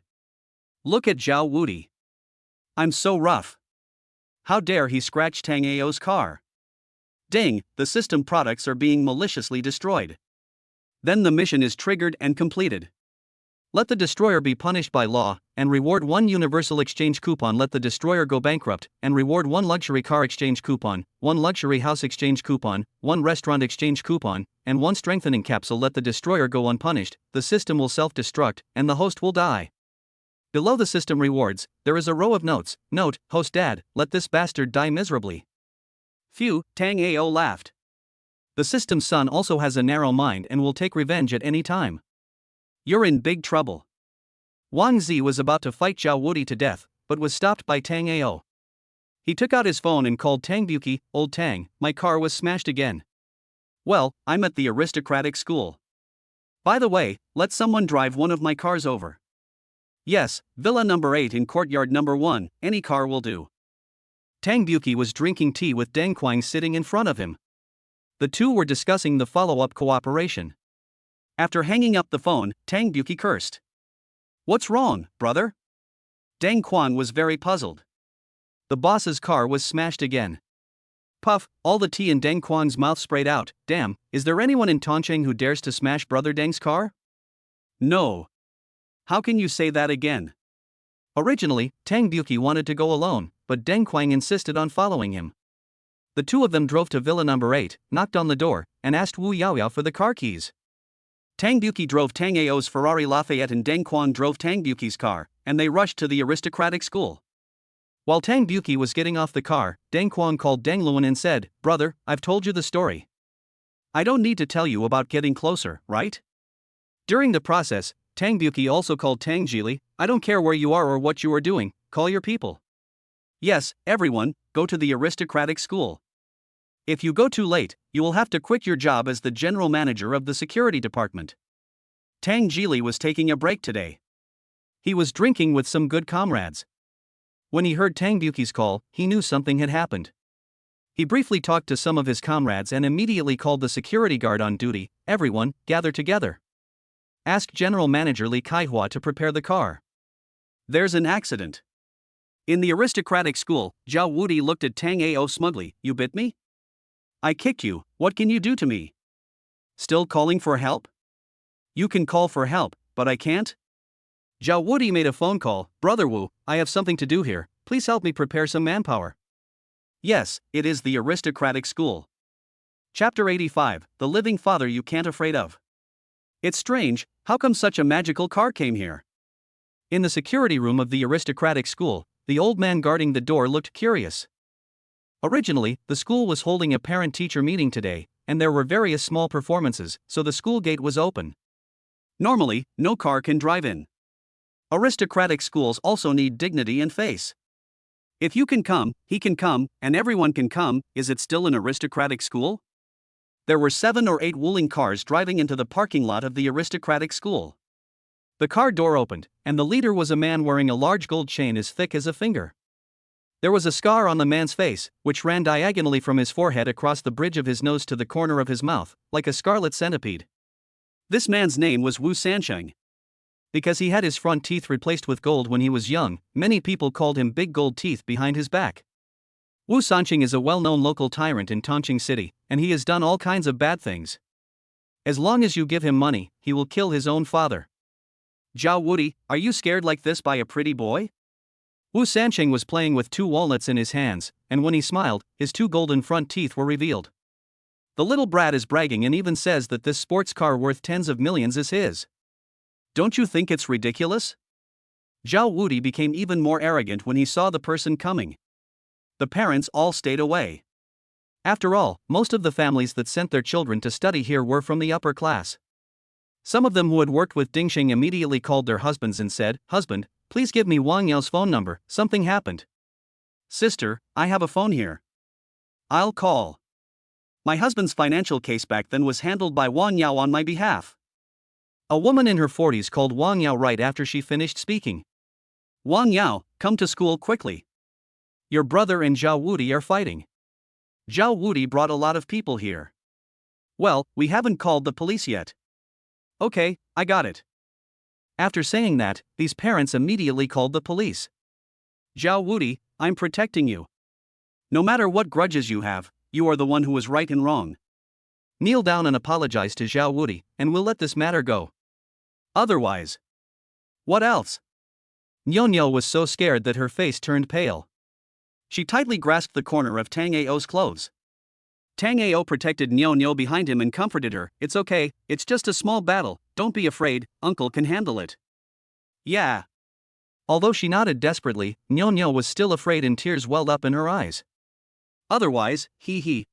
Look at Zhao Wudi. I'm so rough. How dare he scratch Tang Ao's car? Ding, the system products are being maliciously destroyed. Then the mission is triggered and completed. Let the destroyer be punished by law, and reward 1 universal exchange coupon. Let the destroyer go bankrupt, and reward 1 luxury car exchange coupon, 1 luxury house exchange coupon, 1 restaurant exchange coupon, and 1 strengthening capsule. Let the destroyer go unpunished, the system will self-destruct, and the host will die. Below the system rewards, there is a row of notes. Note, host dad, let this bastard die miserably. Phew, Tang Ao laughed. The system's son also has a narrow mind and will take revenge at any time. You're in big trouble. Wang Zi was about to fight Zhao Wudi to death, but was stopped by Tang Ao. He took out his phone and called Tang Buki. Old Tang, my car was smashed again. Well, I'm at the aristocratic school. By the way, let someone drive one of my cars over. Yes, Villa number 8 in courtyard number 1, any car will do. Tang Buki was drinking tea with Deng Quang sitting in front of him. The two were discussing the follow-up cooperation.
After hanging up the phone, Tang Buki cursed. "What's wrong, brother?" Deng Quan was very puzzled.
The boss's car was smashed again. Puff, all the tea in Deng Quan's mouth sprayed out. Damn, is there anyone in Tongcheng who dares to smash brother Deng's car?
No. How can you say that again?
Originally, Tang Buki wanted to go alone, but Deng Quang insisted on following him. The two of them drove to Villa number 8, knocked on the door, and asked Wu Yaoyao for the car keys.
Tang Buki drove Tang Ao's Ferrari Lafayette and Deng Quan drove Tang Buki's car, and they rushed to the aristocratic school.
While Tang Buki was getting off the car, Deng Quang called Deng Luan and said, "Brother, I've told you the story.
I don't need to tell you about getting closer, right?"
During the process, Tang Buki also called Tang Jili. "I don't care where you are or what you are doing, call your people.
Yes, everyone, go to the aristocratic school. If you go too late, you will have to quit your job as the general manager of the security department." Tang Jili was taking a break today.
He was drinking with some good comrades. When he heard Tang Buki's call, he knew something had happened. He briefly talked to some of his comrades and immediately called the security guard on duty. "Everyone, gather together. Ask General Manager Li Kaihua to prepare the car.
There's an accident." In the aristocratic school, Zhao Wudi looked at Tang Ao smugly. "You bit me? I kicked you, what can you do to me? Still calling for help?" "You can call for help, but I can't."
Zhao Wudi made a phone call. "Brother Wu, I have something to do here, please help me prepare some manpower."
Yes, it is the aristocratic school. Chapter 85, The Living Father You Can't Afraid Of. It's strange, how come such a magical car came here?
In the security room of the aristocratic school, the old man guarding the door looked curious. Originally, the school was holding a parent-teacher meeting today, and there were various small performances, so the school gate was open.
Normally, no car can drive in. Aristocratic schools also need dignity and face. If you can come, he can come, and everyone can come. Is it still an aristocratic school? There were 7 or 8 Wuling cars driving into the parking lot of the aristocratic school.
The car door opened, and the leader was a man wearing a large gold chain as thick as a finger. There was a scar on the man's face, which ran diagonally from his forehead across the bridge of his nose to the corner of his mouth, like a scarlet centipede.
This man's name was Wu Sansheng.
Because he had his front teeth replaced with gold when he was young, many people called him Big Gold Teeth behind his back. Wu Sansheng is a well-known local tyrant in Tongcheng City, and he has done all kinds of bad things. As long as you give him money, he will kill his own father.
Zhao Wudi, are you scared like this by a pretty boy?
Wu Sansheng was playing with 2 walnuts in his hands, and when he smiled, his 2 golden front teeth were revealed. The little brat is bragging and even says that this sports car worth tens of millions is his.
Don't you think it's ridiculous? Zhao Wudi became even more arrogant when he saw the person coming. The parents all stayed away.
After all, most of the families that sent their children to study here were from the upper class. Some of them who had worked with Dingxing immediately called their husbands and said, "Husband, please give me Wang Yao's phone number, something happened."
"Sister, I have a phone here. I'll call." My husband's financial case back then was handled by Wang Yao on my behalf.
A woman in her 40s called Wang Yao right after she finished speaking.
"Wang Yao, come to school quickly. Your brother and Zhao Wudi are fighting. Zhao Wudi brought a lot of people here." "Well, we haven't called the police yet." "Okay, I got it."
After saying that, these parents immediately called the police.
"Zhao Wudi, I'm protecting you. No matter what grudges you have, you are the one who is right and wrong.
Kneel down and apologize to Zhao Wudi, and we'll let this matter go.
Otherwise." "What else?"
Nyo was so scared that her face turned pale.
She tightly grasped the corner of Tang Ao's clothes. Tang Ao protected Nyo behind him and comforted her. "It's okay, it's just a small battle, don't be afraid, uncle can handle it." "Yeah."
Although she nodded desperately, Nyo was still afraid and tears welled up in her eyes.
"Otherwise, he.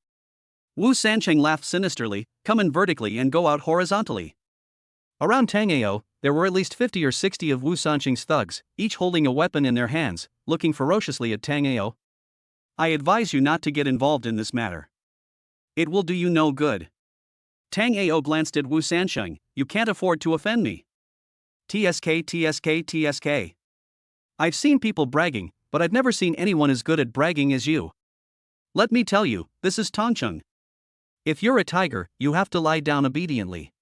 Wu Sansheng laughed sinisterly. "Come in vertically and go out horizontally."
Around Tang Ao, there were at least 50 or 60 of Wu Sansheng's thugs, each holding a weapon in their hands, looking ferociously at Tang Ao.
"I advise you not to get involved in this matter. It will do you no good." Tang Ao glanced at Wu Sansheng. "You can't afford to offend me." TSK. "I've seen people bragging, but I've never seen anyone as good at bragging as you. Let me tell you, this is Tongcheng.
If you're a tiger, you have to lie down obediently.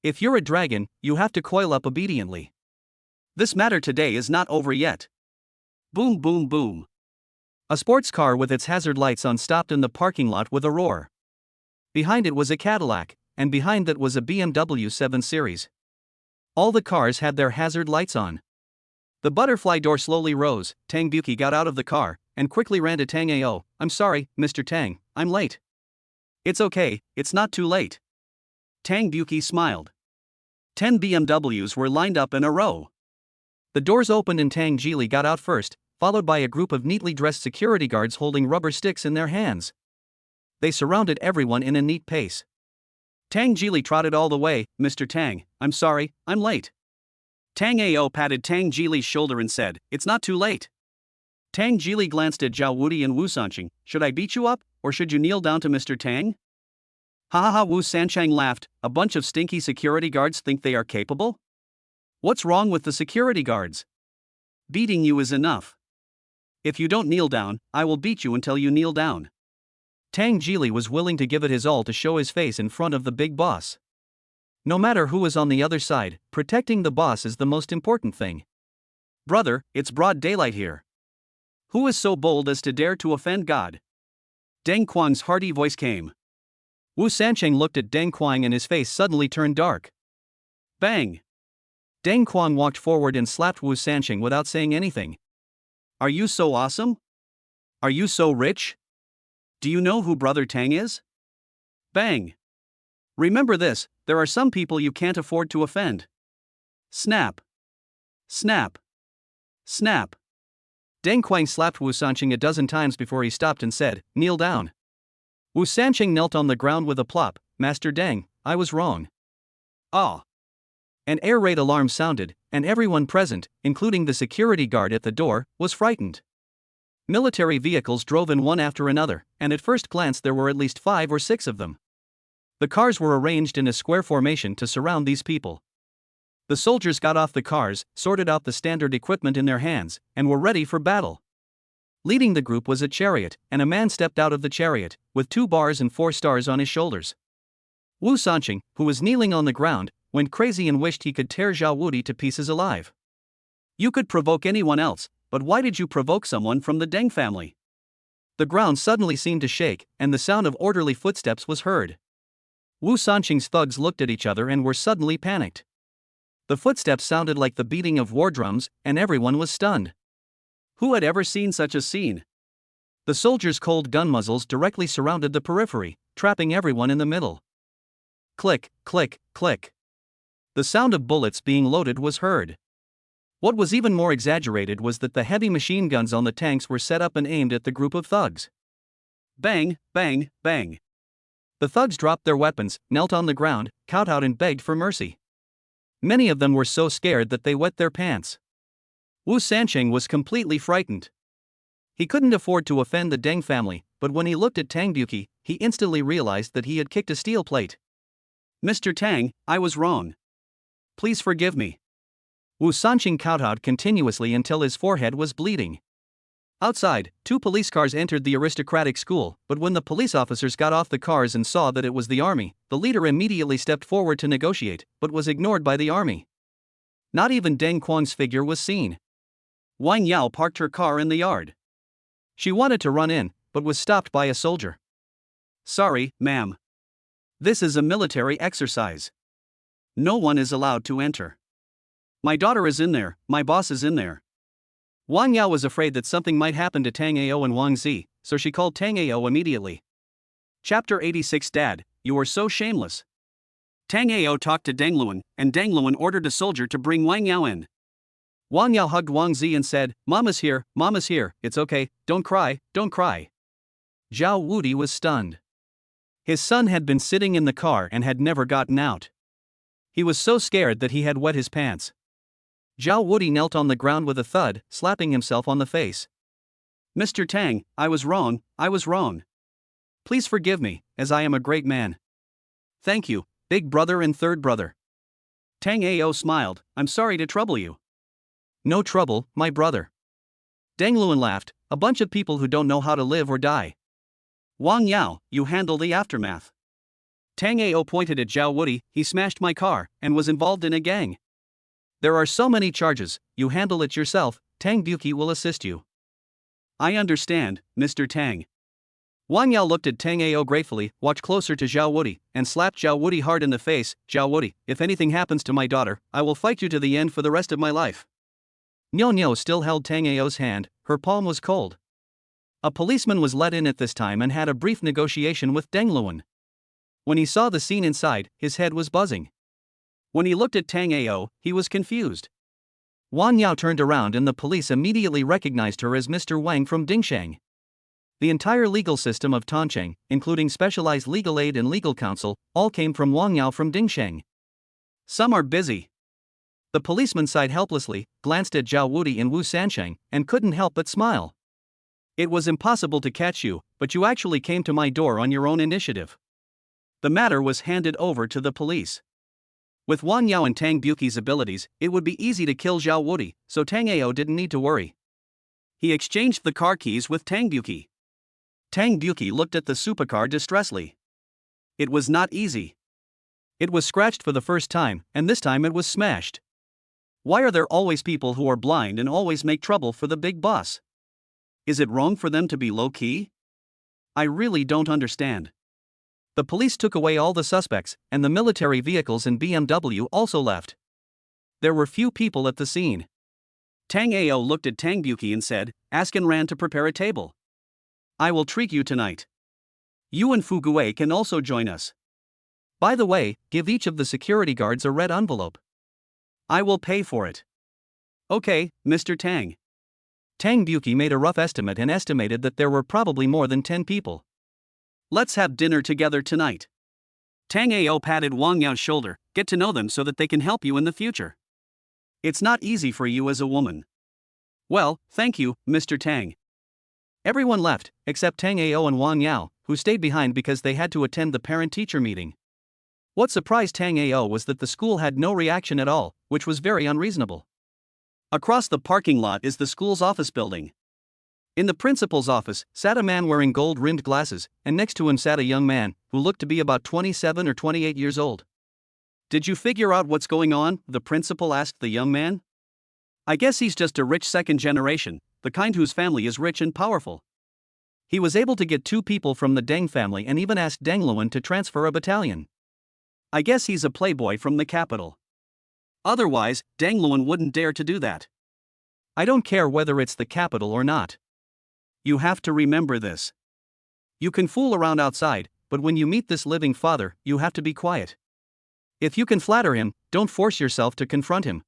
If you're a dragon, you have to coil up obediently.
This matter today is not over yet. Boom, boom, boom.
A sports car with its hazard lights on stopped in the parking lot with a roar. Behind it was a Cadillac, and behind that was a BMW 7 Series. All the cars had their hazard lights on. The butterfly door slowly rose. Tang Buki got out of the car and quickly ran to Tang Ao. "I'm sorry, Mr. Tang, I'm late."
"It's okay, it's not too late." Tang Buki smiled. 10 BMWs were lined up in a row.
The doors opened and Tang Jili got out first, followed by a group of neatly dressed security guards holding rubber sticks in their hands. They surrounded everyone in a neat pace.
Tang Jili trotted all the way. "Mr. Tang, I'm sorry, I'm late." Tang Ao patted Tang Jili's shoulder and said, "It's not too late." Tang Jili glanced at Zhao Wudi and Wu Sancheng. "Should I beat you up, or should you kneel down to Mr. Tang?" "Ha ha ha," Wu Sancheng laughed. "A bunch of stinky security guards think they are capable? What's wrong with the security guards? Beating you is enough. If you don't kneel down, I will beat you until you kneel down."
Tang Jili was willing to give it his all to show his face in front of the big boss. No matter who is on the other side, protecting the boss is the most important thing.
"Brother, it's broad daylight here. Who is so bold as to dare to offend God?" Deng Quang's hearty voice came.
Wu Sancheng looked at Deng Quang and his face suddenly turned dark.
Bang!
Deng Quang walked forward and slapped Wu Sancheng without saying anything.
"Are you so awesome? Are you so rich? Do you know who Brother Tang is?" Bang! "Remember this, there are some people you can't afford to offend." Snap! Snap! Snap!
Deng Quang slapped Wu Sancheng a dozen times before he stopped and said, "Kneel down." Wu Sancheng knelt on the ground with a plop. "Master Deng, I was wrong."
Ah!
An air raid alarm sounded, and everyone present, including the security guard at the door, was frightened. Military vehicles drove in one after another, and at first glance there were at least 5 or 6 of them. The cars were arranged in a square formation to surround these people. The soldiers got off the cars, sorted out the standard equipment in their hands, and were ready for battle. Leading the group was a chariot, and a man stepped out of the chariot, with 2 bars and 4 stars on his shoulders. Wu Sancheng, who was kneeling on the ground, went crazy and wished he could tear Zhao Wudi to pieces alive.
"You could provoke anyone else, but why did you provoke someone from the Deng family?"
The ground suddenly seemed to shake, and the sound of orderly footsteps was heard. Wu Sancheng's thugs looked at each other and were suddenly panicked. The footsteps sounded like the beating of war drums, and everyone was stunned.
Who had ever seen such a scene?
The soldiers' cold gun muzzles directly surrounded the periphery, trapping everyone in the middle. Click, click, click. The sound of bullets being loaded was heard. What was even more exaggerated was that the heavy machine guns on the tanks were set up and aimed at the group of thugs.
Bang, bang, bang.
The thugs dropped their weapons, knelt on the ground, kowtowed and begged for mercy. Many of them were so scared that they wet their pants. Wu Sancheng was completely frightened. He couldn't afford to offend the Deng family, but when he looked at Tang Buki, he instantly realized that he had kicked a steel plate.
"Mr. Tang, I was wrong. Please forgive me."
Wu Sancheng kowtowed continuously until his forehead was bleeding. Outside, 2 police cars entered the aristocratic school, but when the police officers got off the cars and saw that it was the army, the leader immediately stepped forward to negotiate, but was ignored by the army. Not even Deng Quang's figure was seen.
Wang Yao parked her car in the yard.
She wanted to run in, but was stopped by a soldier.
"Sorry, ma'am. This is a military exercise. No one is allowed to enter. My daughter is in there, my boss is in there."
Wang Yao was afraid that something might happen to Tang Ao and Wang Zi, so she called Tang Ao immediately.
Chapter 86. Dad, you are so shameless. Tang Ao talked to Deng Luan, and Deng Luan ordered a soldier to bring Wang Yao in.
Wang Yao hugged Wang Zi and said, Mama's here, it's okay, don't cry, don't cry." Zhao Wudi was stunned. His son had been sitting in the car and had never gotten out. He was so scared that he had wet his pants. Zhao Wudi knelt on the ground with a thud, slapping himself on the face.
"Mr. Tang, I was wrong. Please forgive me, as I am a great man." "Thank you, big brother and third brother." Tang Ao smiled. "I'm sorry to trouble you."
"No trouble, my brother." Deng Luan laughed, "A bunch of people who don't know how to live or die."
"Wang Yao, you handle the aftermath." Tang Ao pointed at Zhao Woody. He smashed my car and was involved in a gang.
There are so many charges, you handle it yourself, Tang Buki will assist you.
I understand, Mr. Tang.
Wang Yao looked at Tang Ao gratefully, walked closer to Zhao Woody, and slapped Zhao Woody hard in the face. Zhao Woody, if anything happens to my daughter, I will fight you to the end for the rest of my life. Niu Niu still held Tang Ao's hand, her palm was cold. A policeman was let in at this time and had a brief negotiation with Deng Luan. When he saw the scene inside, his head was buzzing. When he looked at Tang Ao, he was confused. Wang Yao turned around and the police immediately recognized her as Mr. Wang from Dingshang. The entire legal system of Tancheng, including specialized legal aid and legal counsel, all came from Wang Yao from Dingshang.
Some are busy.
The policeman sighed helplessly, glanced at Zhao Woody and Wu Sansheng, and couldn't help but smile.
It was impossible to catch you, but you actually came to my door on your own initiative. The matter was handed over to the police. With Wang Yao and Tang Buki's abilities, it would be easy to kill Zhao Woody, so Tang Ao didn't need to worry. He exchanged the car keys with Tang Buki. Tang Buki looked at the supercar distressfully. It was not easy. It was scratched for the first time, and this time it was smashed. Why are there always people who are blind and always make trouble for the big boss? Is it wrong for them to be low-key? I really don't understand. The police took away all the suspects, and the military vehicles and BMW also left. There were few people at the scene. Tang Ao looked at Tang Buki and said, "Ask and ran to prepare a table. I will treat you tonight. You and Fugue can also join us. By the way, give each of the security guards a red envelope. I will pay for it." "Okay, Mr. Tang."
Tang Buki made a rough estimate and estimated that there were probably more than 10 people.
"Let's have dinner together tonight." Tang Ao patted Wang Yao's shoulder. "Get to know them so that they can help you in the future. It's not easy for you as a woman." "Well, thank you, Mr. Tang."
Everyone left, except Tang Ao and Wang Yao, who stayed behind because they had to attend the parent-teacher meeting. What surprised Tang Ao was that the school had no reaction at all, which was very unreasonable.
Across the parking lot is the school's office building. In the principal's office sat a man wearing gold-rimmed glasses, and next to him sat a young man, who looked to be about 27 or 28 years old. "Did you figure out what's going on?" the principal asked the young man. "I guess he's just a rich second generation, the kind whose family is rich and powerful. He was able to get 2 people from the Deng family and even asked Deng Luan to transfer a battalion. I guess he's a playboy from the capital. Otherwise, Deng Luan wouldn't dare to do that. I don't care whether it's the capital or not. You have to remember this. You can fool around outside, but when you meet this living father, you have to be quiet. If you can flatter him, don't force yourself to confront him."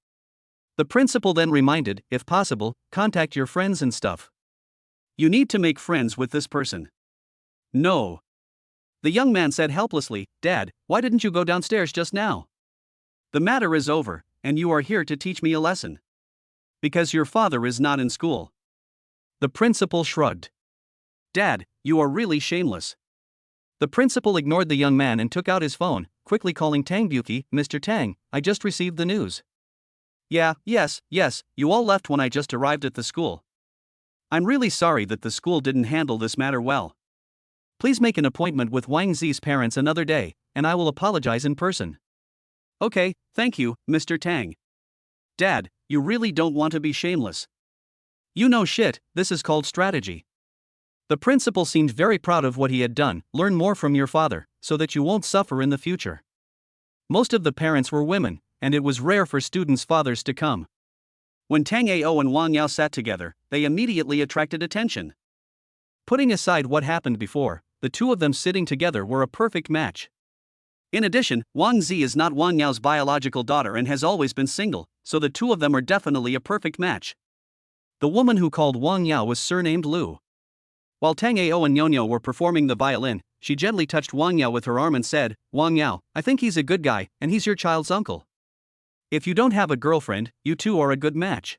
The principal then reminded, "If possible, contact your friends and stuff. You need to make friends with this person." "No." The young man said helplessly, "Dad, why didn't you go downstairs just now? The matter is over, and you are here to teach me a lesson. Because your father is not in school." The principal shrugged. "Dad, you are really shameless." The principal ignored the young man and took out his phone, quickly calling Tang Buki. "Mr. Tang, I just received the news." Yes, you all left when I just arrived at the school. I'm really sorry that the school didn't handle this matter well. Please make an appointment with Wang Zi's parents another day, and I will apologize in person." "Okay, thank you, Mr. Tang." "Dad, you really don't want to be shameless. You know shit, this is called strategy." The principal seemed very proud of what he had done. "Learn more from your father, so that you won't suffer in the future." Most of the parents were women, and it was rare for students' fathers to come. When Tang Ao and Wang Yao sat together, they immediately attracted attention. Putting aside what happened before, the two of them sitting together were a perfect match. In addition, Wang Zi is not Wang Yao's biological daughter and has always been single, so the two of them are definitely a perfect match. The woman who called Wang Yao was surnamed Lu. While Tang Ao and Nyo were performing the violin, she gently touched Wang Yao with her arm and said, "Wang Yao, I think he's a good guy, and he's your child's uncle. If you don't have a girlfriend, you two are a good match."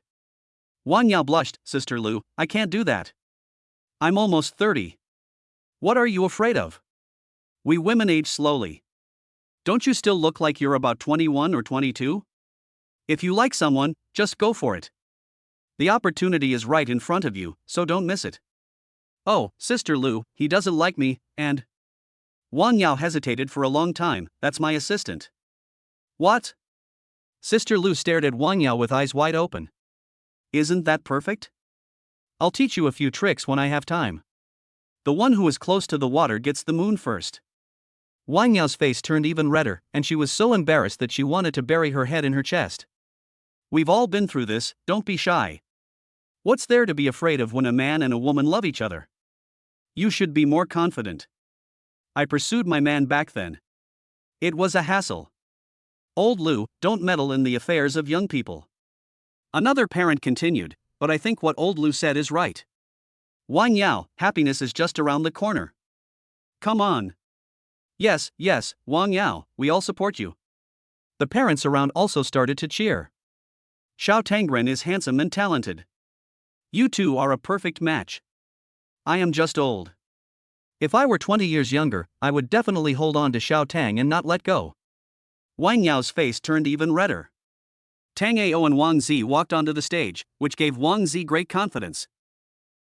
Wang Yao blushed. "Sister Lu, I can't do that. I'm almost 30. What are you afraid of? We women age slowly. Don't you still look like you're about 21 or 22? If you like someone, just go for it. The opportunity is right in front of you, so don't miss it." "Oh, Sister Lu, he doesn't like me, and..." Wang Yao hesitated for a long time. That's my assistant. What?
Sister Lu stared at Wang Yao with eyes wide open.
Isn't that perfect?
I'll teach you a few tricks when I have time.
The one who is close to the water gets the moon first.
Wang Yao's face turned even redder, and she was so embarrassed that she wanted to bury her head in her chest.
We've all been through this, don't be shy. What's there to be afraid of when a man and a woman love each other? You should be more confident. I pursued my man back then. It was a hassle. Old Lu, don't meddle in the affairs of young people. Another parent continued, but I think what old Lu said is right. Wang Yao, happiness is just around the corner. Come on. Yes, Wang Yao, we all support you.
The parents around also started to cheer.
Xiao Tangren is handsome and talented. You two are a perfect match. I am just old.
If I were 20 years younger, I would definitely hold on to Xiao Tang and not let go.
Wang Yao's face turned even redder. Tang Ao and Wang Zi walked onto the stage, which gave Wang Zi great confidence.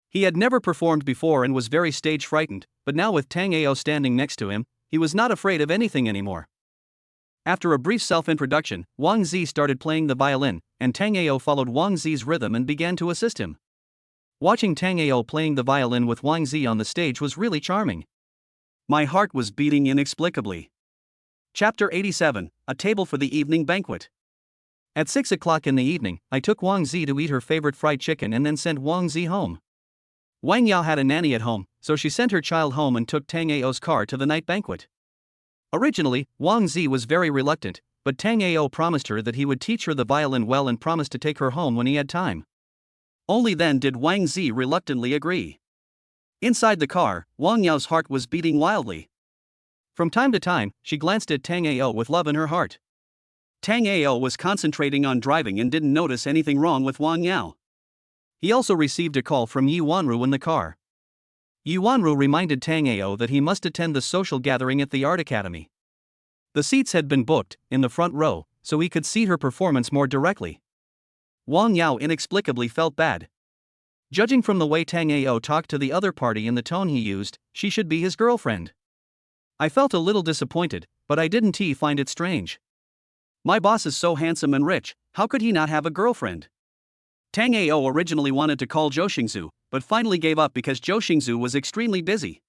He had never performed before and was very stage frightened, but now with Tang Ao standing next to him, he was not afraid of anything anymore. After a brief self-introduction, Wang Zi started playing the violin, and Tang Ao followed Wang Zi's rhythm and began to assist him. Watching Tang Ao playing the violin with Wang Zi on the stage was really charming.
My heart was beating inexplicably. Chapter 87, A Table for the Evening Banquet.
At 6 o'clock in the evening, I took Wang Zi to eat her favorite fried chicken and then sent Wang Zi home. Wang Yao had a nanny at home, so she sent her child home and took Tang Ao's car to the night banquet. Originally, Wang Zi was very reluctant, but Tang Ao promised her that he would teach her the violin well and promised to take her home when he had time.
Only then did Wang Zi reluctantly agree. Inside the car, Wang Yao's heart was beating wildly.
From time to time, she glanced at Tang Ao with love in her heart.
Tang Ao was concentrating on driving and didn't notice anything wrong with Wang Yao.
He also received a call from Yi Wanru in the car. Yi Wanru reminded Tang Ao that he must attend the social gathering at the art academy. The seats had been booked, in the front row, so he could see her performance more directly.
Wang Yao inexplicably felt bad.
Judging from the way Tang Ao talked to the other party and the tone he used, she should be his girlfriend. I felt a little disappointed, but I didn't find it strange.
My boss is so handsome and rich, how could he not have a girlfriend? Tang Ao originally wanted to call Zhou Xingzu, but finally gave up because Zhou Xingzu was extremely busy.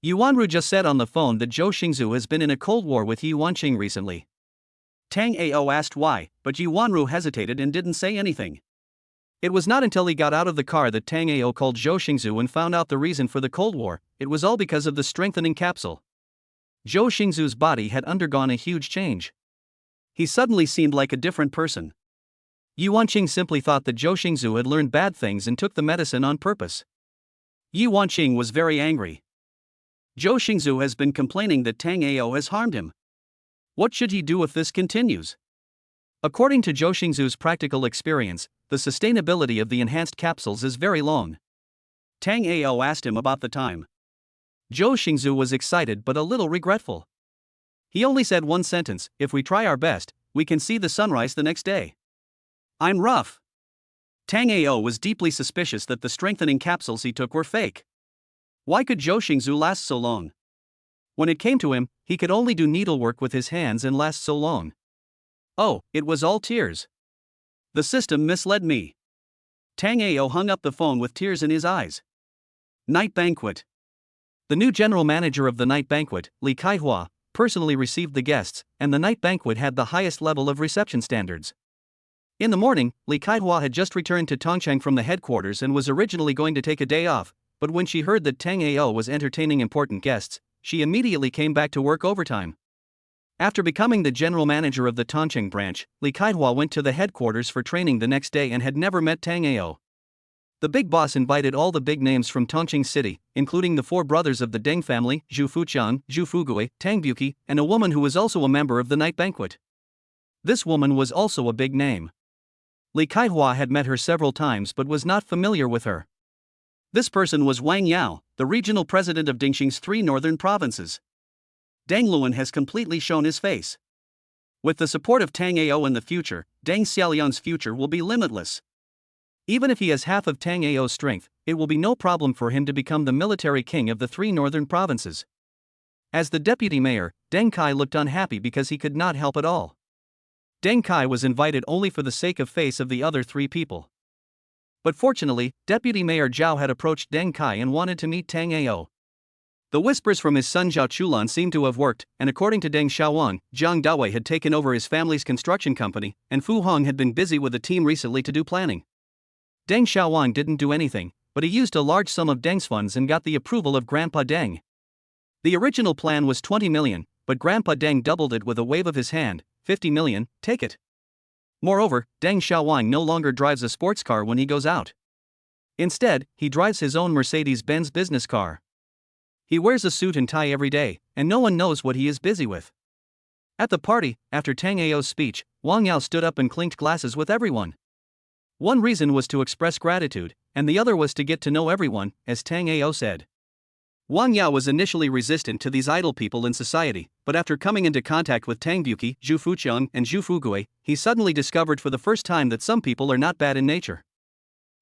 Yi Wanru just said on the phone that Zhou Xingzu has been in a cold war with Yi Wanqing recently.
Tang Ao asked why, but Yi Wanru hesitated and didn't say anything.
It was not until he got out of the car that Tang Ao called Zhou Xingzu and found out the reason for the Cold War. It was all because of the strengthening capsule. Zhou Xingzu's body had undergone a huge change.
He suddenly seemed like a different person.
Yi Wanqing simply thought that Zhou Xingzu had learned bad things and took the medicine on purpose.
Yi Wanqing was very angry. Zhou Xingzu has been complaining that Tang Ao has harmed him. What should he do if this continues?
According to Zhou Xingzu's practical experience, the sustainability of the enhanced capsules is very long.
Tang Ao asked him about the time.
Zhou Xingzu was excited but a little regretful. He only said one sentence: if we try our best, we can see the sunrise the next day.
I'm rough. Tang Ao was deeply suspicious that the strengthening capsules he took were fake. Why could Zhou Xingzu last so long?
When it came to him, he could only do needlework with his hands and last so long.
Oh, it was all tears. The system misled me. Tang Ao hung up the phone with tears in his eyes. Night banquet.
The new general manager of the night banquet, Li Kaihua, personally received the guests, and the night banquet had the highest level of reception standards. In the morning, Li Kaihua had just returned to Tongcheng from the headquarters and was originally going to take a day off, but when she heard that Tang Ao was entertaining important guests, she immediately came back to work overtime. After becoming the general manager of the Tongcheng branch, Li Kaihua went to the headquarters for training the next day and had never met Tang Ao. The big boss invited all the big names from Tongcheng City, including the four brothers of the Deng family, Zhu Fuqiang, Zhu Fugui, Tang Buqi, and a woman who was also a member of the night banquet. This woman was also a big name. Li Kaihua had met her several times but was not familiar with her.
This person was Wang Yao, the regional president of Dingxing's 3 northern provinces. Deng Luan has completely shown his face. With the support of Tang Ao in the future, Deng Xiaoliang's future will be limitless. Even if he has half of Tang Ao's strength, it will be no problem for him to become the military king of the 3 northern provinces.
As the deputy mayor, Deng Kai looked unhappy because he could not help at all. Deng Kai was invited only for the sake of face of the other three people. But fortunately, Deputy Mayor Zhao had approached Deng Kai and wanted to meet Tango. The whispers from his son Zhao Chulan seemed to have worked, and according to Deng Xiaowang, Jang Dawi had taken over his family's construction company, and Fu Hong had been busy with the team recently to do planning. Deng Xiaowang didn't do anything, but he used a large sum of Deng's funds and got the approval of Grandpa Deng. The original plan was 20 million, but Grandpa Deng doubled it with a wave of his hand. 50 million, take it. Moreover, Deng Xiaowang no longer drives a sports car when he goes out. Instead, he drives his own Mercedes-Benz business car. He wears a suit and tie every day, and no one knows what he is busy with. At the party, after Tang Ao's speech, Wang Yao stood up and clinked glasses with everyone. One reason was to express gratitude, and the other was to get to know everyone, as Tang Ao said. Wang Yao was initially resistant to these idle people in society, but after coming into contact with Tang Buki, Zhu Fuqiang, and Zhu Fugui, he suddenly discovered for the first time that some people are not bad in nature.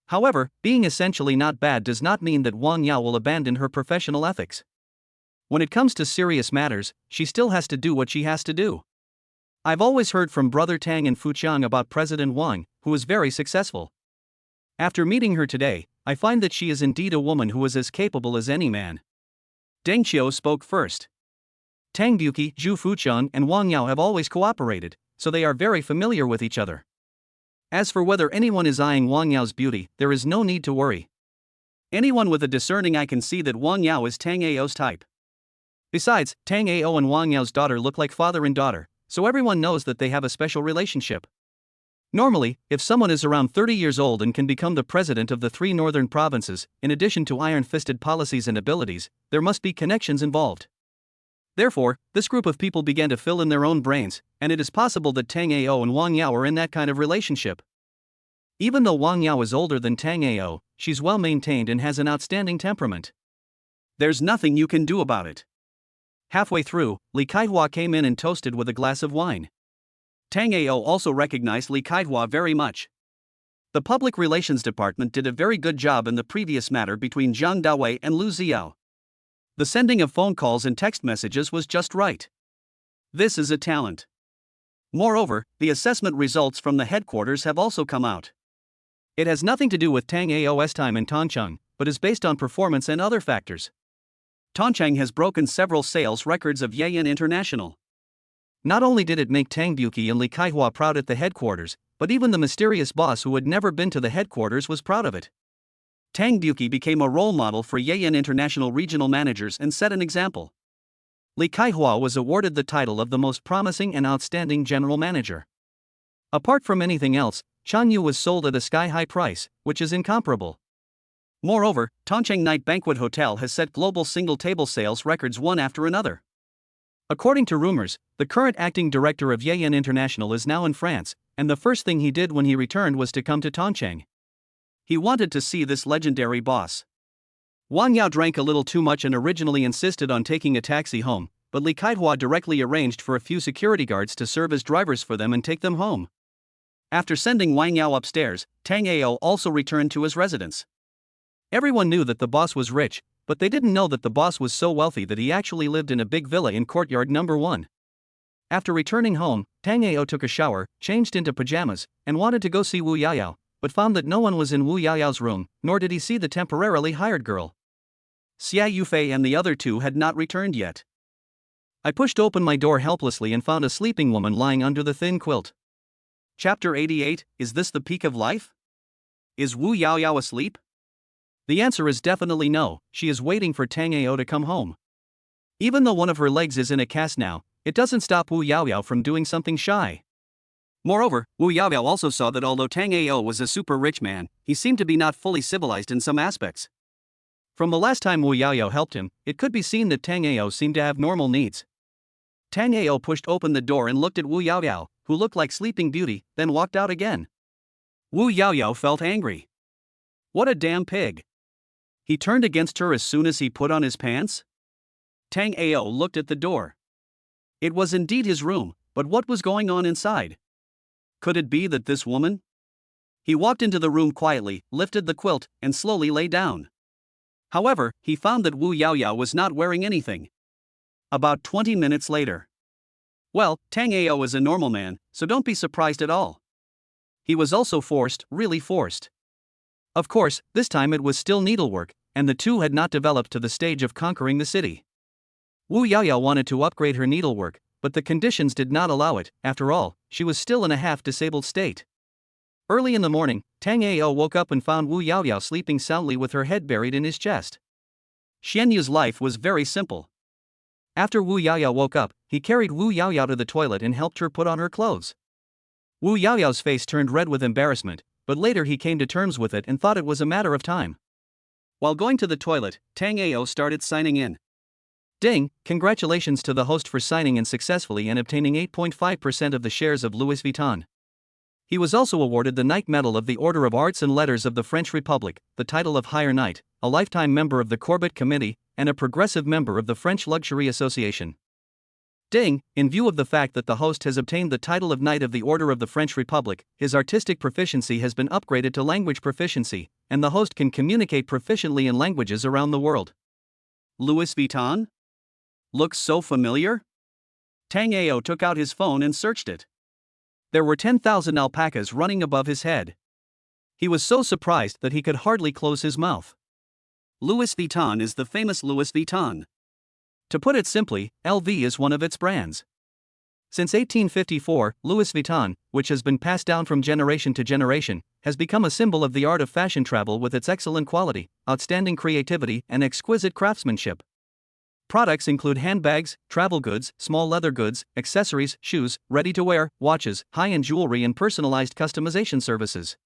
However, being essentially not bad does not mean that Wang Yao will abandon her professional ethics. When it comes to serious matters, she still has to do what she has to do. I've always heard from Brother Tang and Fuqiang about President Wang, who is very successful. After meeting her today, I find that she is indeed a woman who is as capable as any man. Deng Qiu spoke first. Tang Buki, Zhu Fuqiang, and Wang Yao have always cooperated, so they are very familiar with each other. As for whether anyone is eyeing Wang Yao's beauty, there is no need to worry. Anyone with a discerning eye can see that Wang Yao is Tang Ao's type. Besides, Tang Ao and Wang Yao's daughter look like father and daughter, so everyone knows that they have a special relationship. Normally, if someone is around 30 years old and can become the president of the 3 northern provinces, in addition to iron-fisted policies and abilities, there must be connections involved. Therefore, this group of people began to fill in their own brains, and it is possible that Tang Ao and Wang Yao are in that kind of relationship. Even though Wang Yao is older than Tang Ao, she's well-maintained and has an outstanding temperament. There's nothing you can do about it. Halfway through, Li Kaihua came in and toasted with a glass of wine. Tang Ao also recognized Li Kaihua very much. The Public Relations Department did a very good job in the previous matter between Jang Dawi and Lu Xiao. The sending of phone calls and text messages was just right. This is a talent. Moreover, the assessment results from the headquarters have also come out. It has nothing to do with Tang Ao's time in Tongcheng, but is based on performance and other factors. Tongcheng has broken several sales records of Yen International. Not only did it make Tang Buki and Li Kaihua proud at the headquarters, but even the mysterious boss who had never been to the headquarters was proud of it. Tang Buki became a role model for Yen International regional managers and set an example. Li Kaihua was awarded the title of the most promising and outstanding general manager. Apart from anything else, Chanyu was sold at a sky-high price, which is incomparable. Moreover, Tongcheng Night Banquet Hotel has set global single-table sales records one after another. According to rumors, the current acting director of Yen International is now in France, and the first thing he did when he returned was to come to Tongcheng. He wanted to see this legendary boss. Wang Yao drank a little too much and originally insisted on taking a taxi home, but Li Kaihua directly arranged for a few security guards to serve as drivers for them and take them home. After sending Wang Yao upstairs, Tang Ao also returned to his residence. Everyone knew that the boss was rich, but they didn't know that the boss was so wealthy that he actually lived in a big villa in courtyard number 1. After returning home, Tang Ao took a shower, changed into pajamas, and wanted to go see Wu Yaoyao, but found that no one was in Wu Yaoyao's room, nor did he see the temporarily hired girl. Xia Yufei and the other 2 had not returned yet. I pushed open my door helplessly and found a sleeping woman lying under the thin quilt. Chapter 88, Is this the peak of life? Is Wu Yaoyao asleep? The answer is definitely no, she is waiting for Tang Ao to come home. Even though one of her legs is in a cast now, it doesn't stop Wu Yaoyao from doing something shy. Moreover, Wu Yaoyao also saw that although Tang Ao was a super rich man, he seemed to be not fully civilized in some aspects. From the last time Wu Yaoyao helped him, it could be seen that Tang Ao seemed to have normal needs. Tang Ao pushed open the door and looked at Wu Yaoyao, who looked like Sleeping Beauty, then walked out again. Wu Yaoyao felt angry. What a damn pig. He turned against her as soon as he put on his pants? Tang Ao looked at the door. It was indeed his room, but what was going on inside? Could it be that this woman? He walked into the room quietly, lifted the quilt, and slowly lay down. However, he found that Wu Yaoyao was not wearing anything.
About 20 minutes later. Well, Tango is a normal man, so don't be surprised at all. He was also forced, really forced. Of course, this time it was still needlework, and the two had not developed to the stage of conquering the city. Wu Yaoyao wanted to upgrade her needlework, but the conditions did not allow it. After all, she was still in a half-disabled state. Early in the morning, Tang Ao woke up and found Wu Yaoyao sleeping soundly with her head buried in his chest. Xian Yu's life was very simple. After Wu Yaoyao woke up, he carried Wu Yaoyao to the toilet and helped her put on her clothes. Wu Yaoyao's face turned red with embarrassment, but later he came to terms with it and thought it was a matter of time. While going to the toilet, Tang Ao started signing in. Ding, congratulations to the host for signing in successfully and obtaining 8.5% of the shares of Louis Vuitton. He was also awarded the Knight Medal of the Order of Arts and Letters of the French Republic, the title of Higher Knight, a lifetime member of the Corbett Committee, and a progressive member of the French Luxury Association. Ding, in view of the fact that the host has obtained the title of Knight of the Order of the French Republic, his artistic proficiency has been upgraded to language proficiency, and the host can communicate proficiently in languages around the world. Louis Vuitton? Looks so familiar? Tang Ao took out his phone and searched it. There were 10,000 alpacas running above his head. He was so surprised that he could hardly close his mouth. Louis Vuitton is the famous Louis Vuitton. To put it simply, LV is one of its brands. Since 1854, Louis Vuitton, which has been passed down from generation to generation, has become a symbol of the art of fashion travel with its excellent quality, outstanding creativity, and exquisite craftsmanship. Products include handbags, travel goods, small leather goods, accessories, shoes, ready-to-wear, watches, high-end jewelry, and personalized customization services.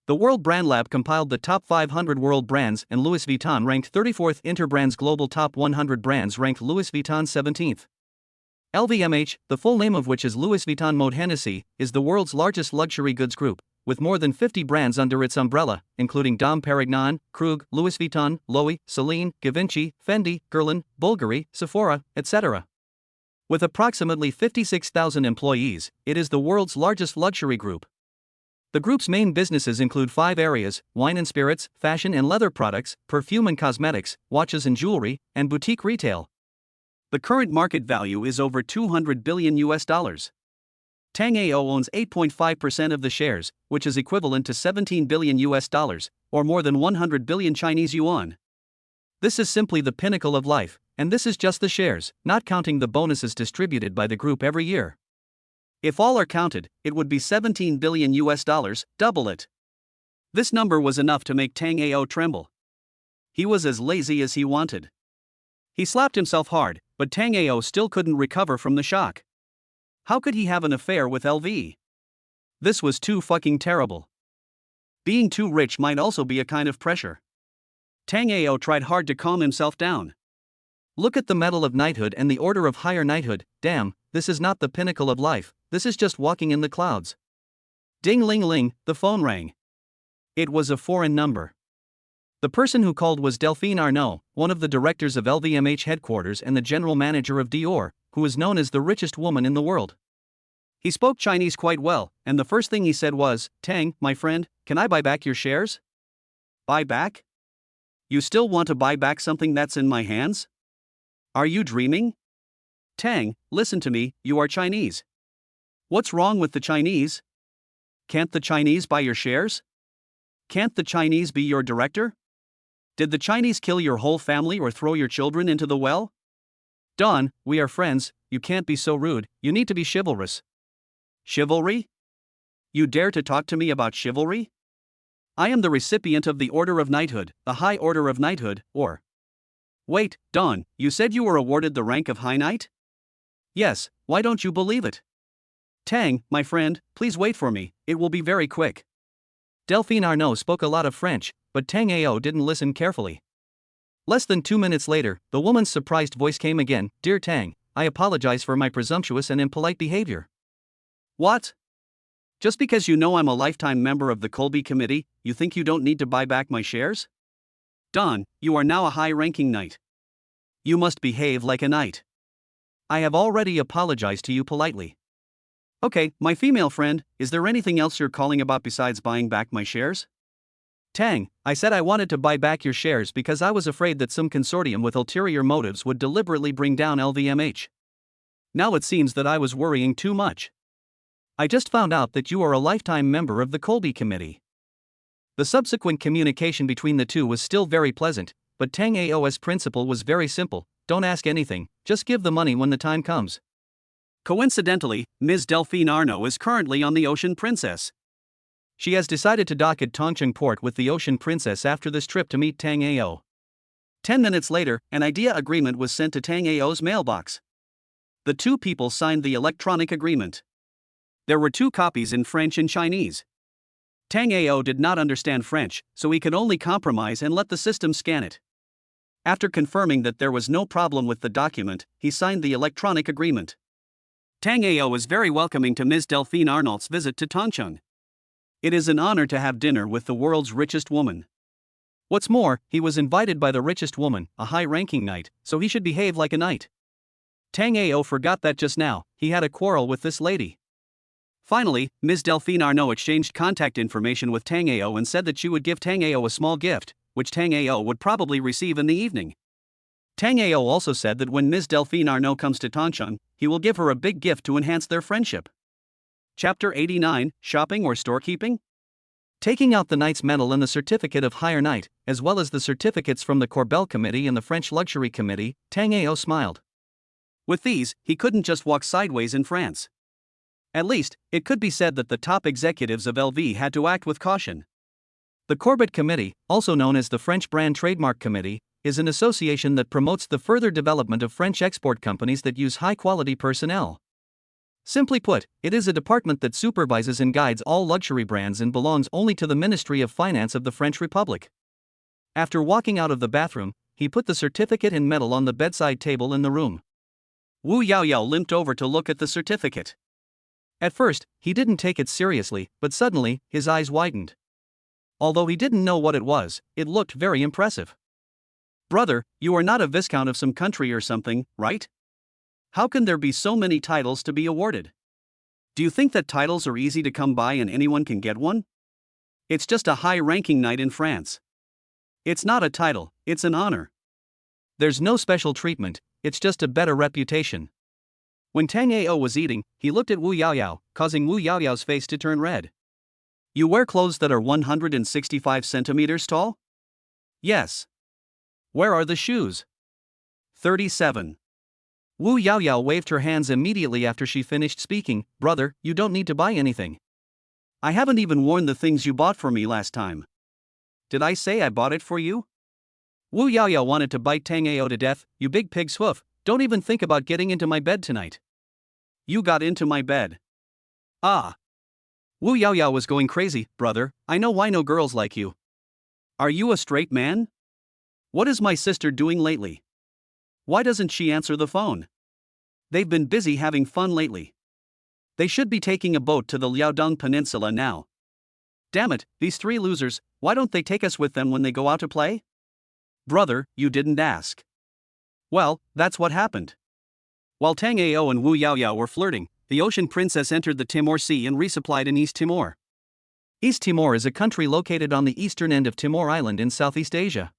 The World Brand Lab compiled the top 500 world brands, and Louis Vuitton ranked 34th. Interbrand's Global Top 100 Brands ranked Louis Vuitton 17th. LVMH, the full name of which is Louis Vuitton Mode Hennessy, is the world's largest luxury goods group, with more than 50 brands under its umbrella, including Dom Perignon, Krug, Louis Vuitton, Loewe, Celine, Givenchy, Fendi, Guerlain, Bulgari, Sephora, etc. With approximately 56,000 employees, it is the world's largest luxury group. The group's main businesses include 5 areas: wine and spirits, fashion and leather products, perfume and cosmetics, watches and jewelry, and boutique retail. The current market value is over $200 billion. Tang Ao owns 8.5% of the shares, which is equivalent to $17 billion, or more than 100 billion Chinese yuan. This is simply the pinnacle of life, and this is just the shares, not counting the bonuses distributed by the group every year. If all are counted, it would be $17 billion, double it. This number was enough to make Tang Ao tremble. He was as lazy as he wanted. He slapped himself hard, but Tang Ao still couldn't recover from the shock. How could he have an affair with LV? This was too fucking terrible. Being too rich might also be a kind of pressure. Tang Ao tried hard to calm himself down. Look at the Medal of Knighthood and the Order of Higher Knighthood. Damn, this is not the pinnacle of life, this is just walking in the clouds. Ding-ling-ling, the phone rang. It was a foreign number. The person who called was Delphine Arnault, one of the directors of LVMH headquarters and the general manager of Dior, who is known as the richest woman in the world. He spoke Chinese quite well, and the first thing he said was, "Tang, my friend, can I buy back your shares?" Buy back? You still want to buy back something that's in my hands? Are you dreaming? Tang, listen to me, you are Chinese. What's wrong with the Chinese? Can't the Chinese buy your shares? Can't the Chinese be your director? Did the Chinese kill your whole family or throw your children into the well? Don, we are friends, you can't be so rude, you need to be chivalrous. Chivalry? You dare to talk to me about chivalry? I am the recipient of the Order of Knighthood, the High Order of Knighthood, or... Wait, Don, you said you were awarded the rank of High Knight? Yes, why don't you believe it? Tang, my friend, please wait for me, it will be very quick. Delphine Arnault spoke a lot of French, but Tang Ao didn't listen carefully. Less than 2 minutes later, the woman's surprised voice came again. Dear Tang, I apologize for my presumptuous and impolite behavior. What? Just because you know I'm a lifetime member of the Colby Committee, you think you don't need to buy back my shares? Don, you are now a high-ranking knight. You must behave like a knight. I have already apologized to you politely. Okay, my female friend, is there anything else you're calling about besides buying back my shares?
Tang, I said I wanted to buy back your shares because I was afraid that some consortium with ulterior motives would deliberately bring down LVMH. Now it seems that I was worrying too much. I just found out that you are a lifetime member of the Colby Committee. The subsequent communication between the two was still very pleasant, but Tang Ao's principle was very simple: don't ask anything, just give the money when the time comes.
Coincidentally, Ms. Delphine Arnault is currently on the Ocean Princess.
She has decided to dock at Tongcheng Port with the Ocean Princess after this trip to meet Tang Ao.
10 minutes later, an idea agreement was sent to Tang Ao's mailbox. The two people signed the electronic agreement. There were 2 copies in French and Chinese. Tang Ao did not understand French, so he could only compromise and let the system scan it. After confirming that there was no problem with the document, he signed the electronic agreement. Tang Ao was very welcoming to Ms. Delphine Arnault's visit to Tongcheng. It is an honor to have dinner with the world's richest woman.
What's more, he was invited by the richest woman, a high-ranking knight, so he should behave like a knight. Tang Ao forgot that just now, he had a quarrel with this lady.
Finally, Ms. Delphine Arnault exchanged contact information with Tang Ao and said that she would give Tang Ao a small gift, which Tang Ao would probably receive in the evening. Tang Ao also said that when Ms. Delphine Arnault comes to Tongcheng, he will give her a big gift to enhance their friendship. Chapter 89, Shopping or Storekeeping?
Taking out the Knight's Medal and the Certificate of Higher Knight, as well as the certificates from the Corbel Committee and the French Luxury Committee, Tang Ao smiled.
With these, he couldn't just walk sideways in France. At least, it could be said that the top executives of LV had to act with caution.
The Corbett Committee, also known as the French Brand Trademark Committee, is an association that promotes the further development of French export companies that use high-quality personnel. Simply put, it is a department that supervises and guides all luxury brands and belongs only to the Ministry of Finance of the French Republic. After walking out of the bathroom, he put the certificate and medal on the bedside table in the room.
Wu Yaoyao limped over to look at the certificate.
At first, he didn't take it seriously, but suddenly, his eyes widened. Although he didn't know what it was, it looked very impressive.
Brother, you are not a viscount of some country or something, right? How can there be so many titles to be awarded? Do you think that titles are easy to come by and anyone can get one? It's just a high-ranking knight in France. It's not a title, it's an honor.
There's no special treatment, it's just a better reputation. When Tang Ao was eating, he looked at Wu Yaoyao, causing Wu Yaoyao's face to turn red.
You wear clothes that are 165 centimeters tall?
Yes.
Where are the shoes? 37.
Wu Yaoyao waved her hands immediately after she finished speaking. Brother, you don't need to buy anything.
I haven't even worn the things you bought for me last time. Did I say I bought it for you?
Wu Yaoyao wanted to bite Tang Ao to death. You big pig's hoof, don't even think about getting into my bed tonight.
You got into my bed. Ah.
Wu Yaoyao was going crazy. Brother, I know why no girls like you.
Are you a straight man? What is my sister doing lately? Why doesn't she answer the phone? They've been busy having fun lately. They should be taking a boat to the Liaodong Peninsula now. Damn it, these 3 losers, why don't they take us with them when they go out to play? Brother, you didn't ask. Well, that's what happened. While Tang Ao and Wu Yaoyao were flirting, the Ocean Princess entered the Timor Sea and resupplied in East Timor.
East Timor is a country located on the eastern end of Timor Island in Southeast Asia.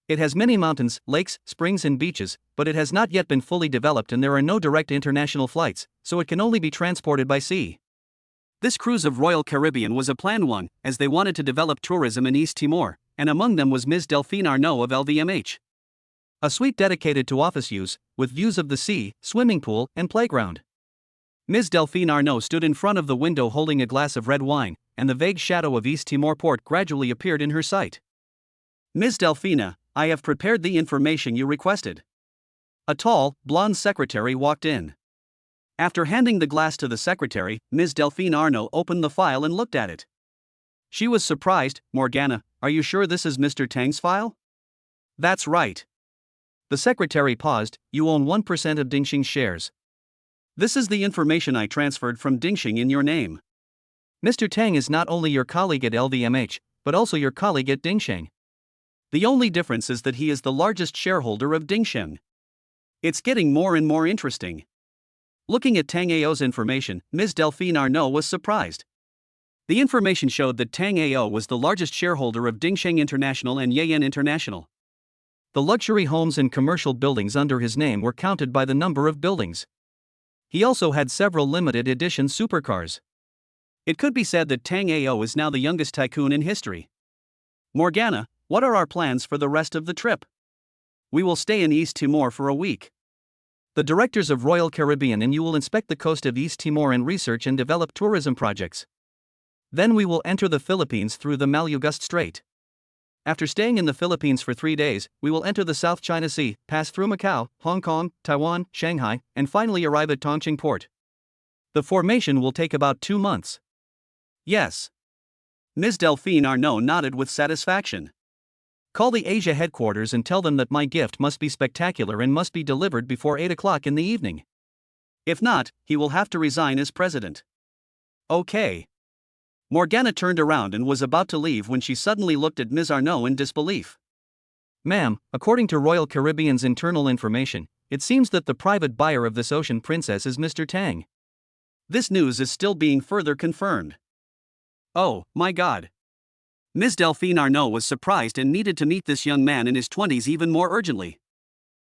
It has many mountains, lakes, springs and beaches, but it has not yet been fully developed and there are no direct international flights, so it can only be transported by sea.
This cruise of Royal Caribbean was a planned one, as they wanted to develop tourism in East Timor, and among them was Ms. Delphine Arnault of LVMH.
A suite dedicated to office use, with views of the sea, swimming pool, and playground.
Ms. Delphine Arnault stood in front of the window holding a glass of red wine, and the vague shadow of East Timor port gradually appeared in her sight. Ms. Delphine, I have prepared the information you requested. A tall, blonde secretary walked in. After handing the glass to the secretary, Ms. Delphine Arnault opened the file and looked at it. She was surprised. Morgana, are you sure this is Mr. Tang's file? That's right.
The secretary paused. You own 1% of Dingxing's shares.
This is the information I transferred from Dingxing in your name.
Mr. Tang is not only your colleague at LVMH, but also your colleague at Dingxing.
The only difference is that he is the largest shareholder of Dingxing. It's getting more and more interesting. Looking at Tang Ao's information, Ms. Delphine Arnault was surprised. The information showed that Tang Ao was the largest shareholder of Dingsheng International and Yen International.
The luxury homes and commercial buildings under his name were counted by the number of buildings. He also had several limited edition supercars.
It could be said that Tang Ao is now the youngest tycoon in history. Morgana, what are our plans for the rest of the trip? We will stay in East Timor for a week.
The directors of Royal Caribbean and you will inspect the coast of East Timor and research and develop tourism projects. Then we will enter the Philippines through the Maluguste Strait. After staying in the Philippines for 3 days, we will enter the South China Sea, pass through Macau, Hong Kong, Taiwan, Shanghai, and finally arrive at Tongcheng Port. The formation will take about 2 months.
Yes. Ms. Delphine Arnaud nodded with satisfaction.
Call the Asia headquarters and tell them that my gift must be spectacular and must be delivered before 8 o'clock in the evening.
If not, he will have to resign as president. Okay. Morgana turned around and was about to leave when she suddenly looked at Ms. Arnaud in disbelief.
Ma'am, according to Royal Caribbean's internal information, it seems that the private buyer of this ocean princess is Mr. Tang.
This news is still being further confirmed. Oh, my God. Ms. Delphine Arnaud was surprised and needed to meet this young man in his 20s even more urgently.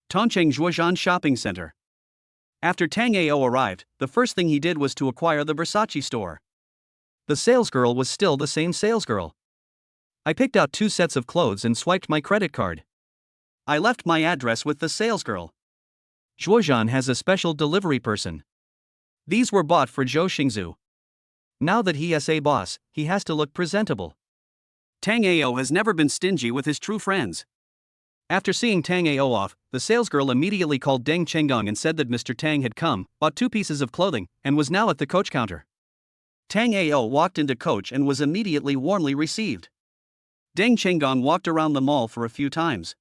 Tongcheng Zhuozhan Shopping Center. After Tang Ao arrived, the first thing he did was to acquire the Versace store.
The salesgirl was still the same salesgirl. I picked out 2 sets of clothes and swiped my credit card.
I left my address with the salesgirl.
Zhuozhan has a special delivery person.
These were bought for Zhou Xingzu.
Now that he is a boss, he has to look presentable.
Tang Ao has never been stingy with his true friends.
After seeing Tang Ao off, the salesgirl immediately called Deng Chenggong and said that Mr. Tang had come, bought 2 pieces of clothing, and was now at the coach counter.
Tang Ao walked into coach and was immediately warmly received. Deng Chenggong walked around the mall for a few times.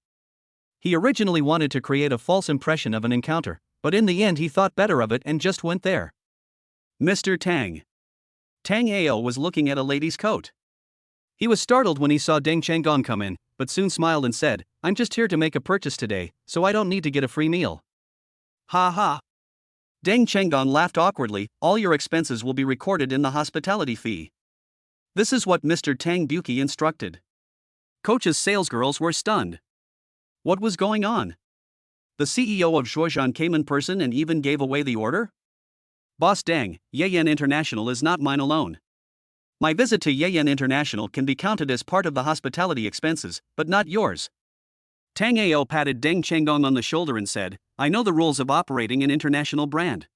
He originally wanted to create a false impression of an encounter, but in the end he thought better of it and just went there.
Mr. Tang. Tang Ao was looking at a lady's coat.
He was startled when he saw Deng Chenggong come in, but soon smiled and said, "I'm just here to make a purchase today, so I don't need to get a free meal."
Ha ha. Deng Chenggong laughed awkwardly. All your expenses will be recorded in the hospitality fee. This is what Mr. Tang Buki instructed. Coach's salesgirls were stunned. What was going on? The CEO of Zhuozhan came in person and even gave away the order? Boss Deng, Yen International is not mine alone. My visit to Yen International can be counted as part of the hospitality expenses, but not yours. Tang Ao patted Deng Chenggong on the shoulder and said, I know the rules of operating an international brand.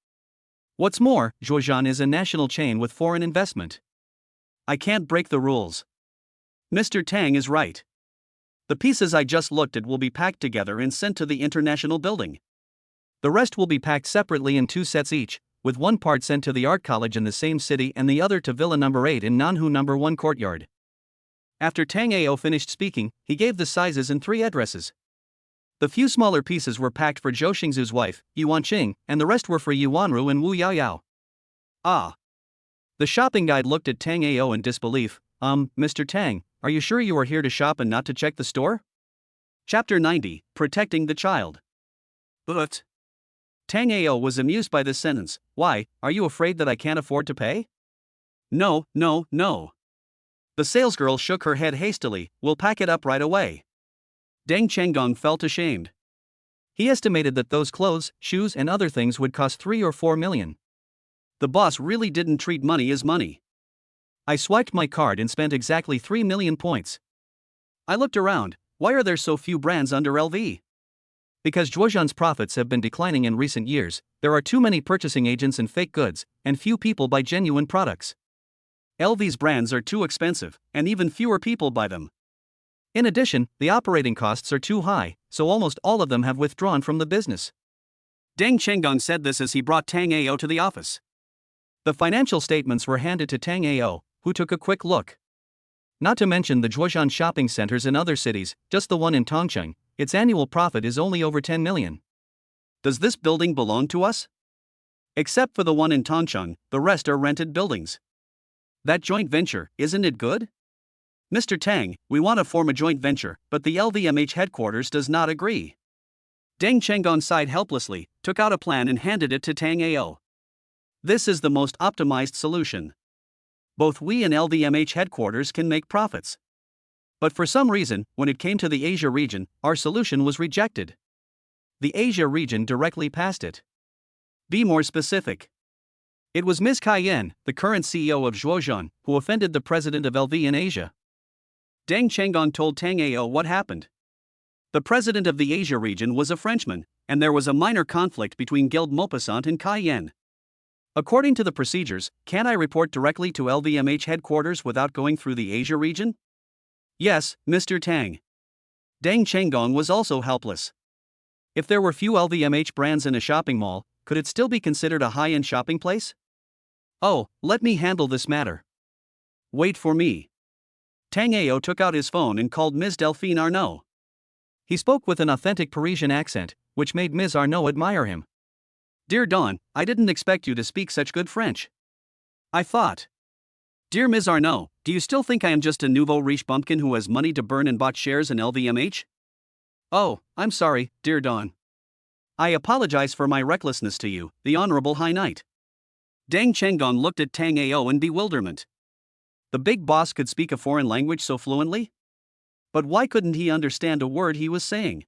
What's more, Zhuozhan is a national chain with foreign investment.
I can't break the rules. Mr. Tang is right. The pieces I just looked at will be packed together and sent to the international building.
The rest will be packed separately in 2 sets each, with one part sent to the art college in the same city and the other to Villa No. 8 in Nanhu No. 1 courtyard.
After Tang Ao finished speaking, he gave the sizes and 3 addresses. The few smaller pieces were packed for Zhou Xingzu's wife, Yuan Qing, and the rest were for Yuanru and Wu Yaoyao.
Ah.
The shopping guide looked at Tang Ao in disbelief. Mr. Tang, are you sure you are here to shop and not to check the store? Chapter 90, Protecting the Child. But Tang Ao was amused by this sentence. Why, are you afraid that I can't afford to pay? No. The salesgirl shook her head hastily. We'll pack it up right away. Deng Chenggong felt ashamed.
He estimated that those clothes, shoes and other things would cost 3 or 4 million.
The boss really didn't treat money as money.
I swiped my card and spent exactly 3 million points.
I looked around. Why are there so few brands under LV?
Because Zhuozhan's profits have been declining in recent years, there are too many purchasing agents and fake goods, and few people buy genuine products.
LV's brands are too expensive, and even fewer people buy them.
In addition, the operating costs are too high, so almost all of them have withdrawn from the business.
Deng Chenggong said this as he brought Tang Ao to the office.
The financial statements were handed to Tang Ao, who took a quick look. Not to mention the Zhuozhan shopping centers in other cities, just the one in Tongcheng, its annual profit is only over 10 million.
Does this building belong to us? Except for the one in Tongcheng, the rest are rented buildings. That joint venture, isn't it good? Mr. Tang, we want to form a joint venture, but the LVMH headquarters does not agree. Deng Chenggong sighed helplessly, took out a plan and handed it to Tang Ao. This is the most optimized solution. Both we and LVMH headquarters can make profits. But for some reason, when it came to the Asia region, our solution was rejected. The Asia region directly passed it. Be more specific. It was Ms. Cayenne, the current CEO of Zhuozhan, who offended the president of LV in Asia. Deng Chenggong told Tango what happened. The president of the Asia region was a Frenchman, and there was a minor conflict between Guild Maupassant and Cayenne. According to the procedures, can't I report directly to LVMH headquarters without going through the Asia region? Yes, Mr. Tang. Deng Chenggong was also helpless. If there were few LVMH brands in a shopping mall, could it still be considered a high-end shopping place? Oh, let me handle this matter. Wait for me. Tango took out his phone and called Ms. Delphine Arnaud. He spoke with an authentic Parisian accent, which made Ms. Arnaud admire him. Dear Dawn, I didn't expect you to speak such good French. I thought. Dear Ms. Arnaud, do you still think I am just a nouveau riche bumpkin who has money to burn and bought shares in LVMH? Oh, I'm sorry, dear Dawn. I apologize for my recklessness to you, the Honorable High Knight. Deng Chenggong looked at Tango in bewilderment. The big boss could speak a foreign language so fluently? But why couldn't he understand a word he was saying?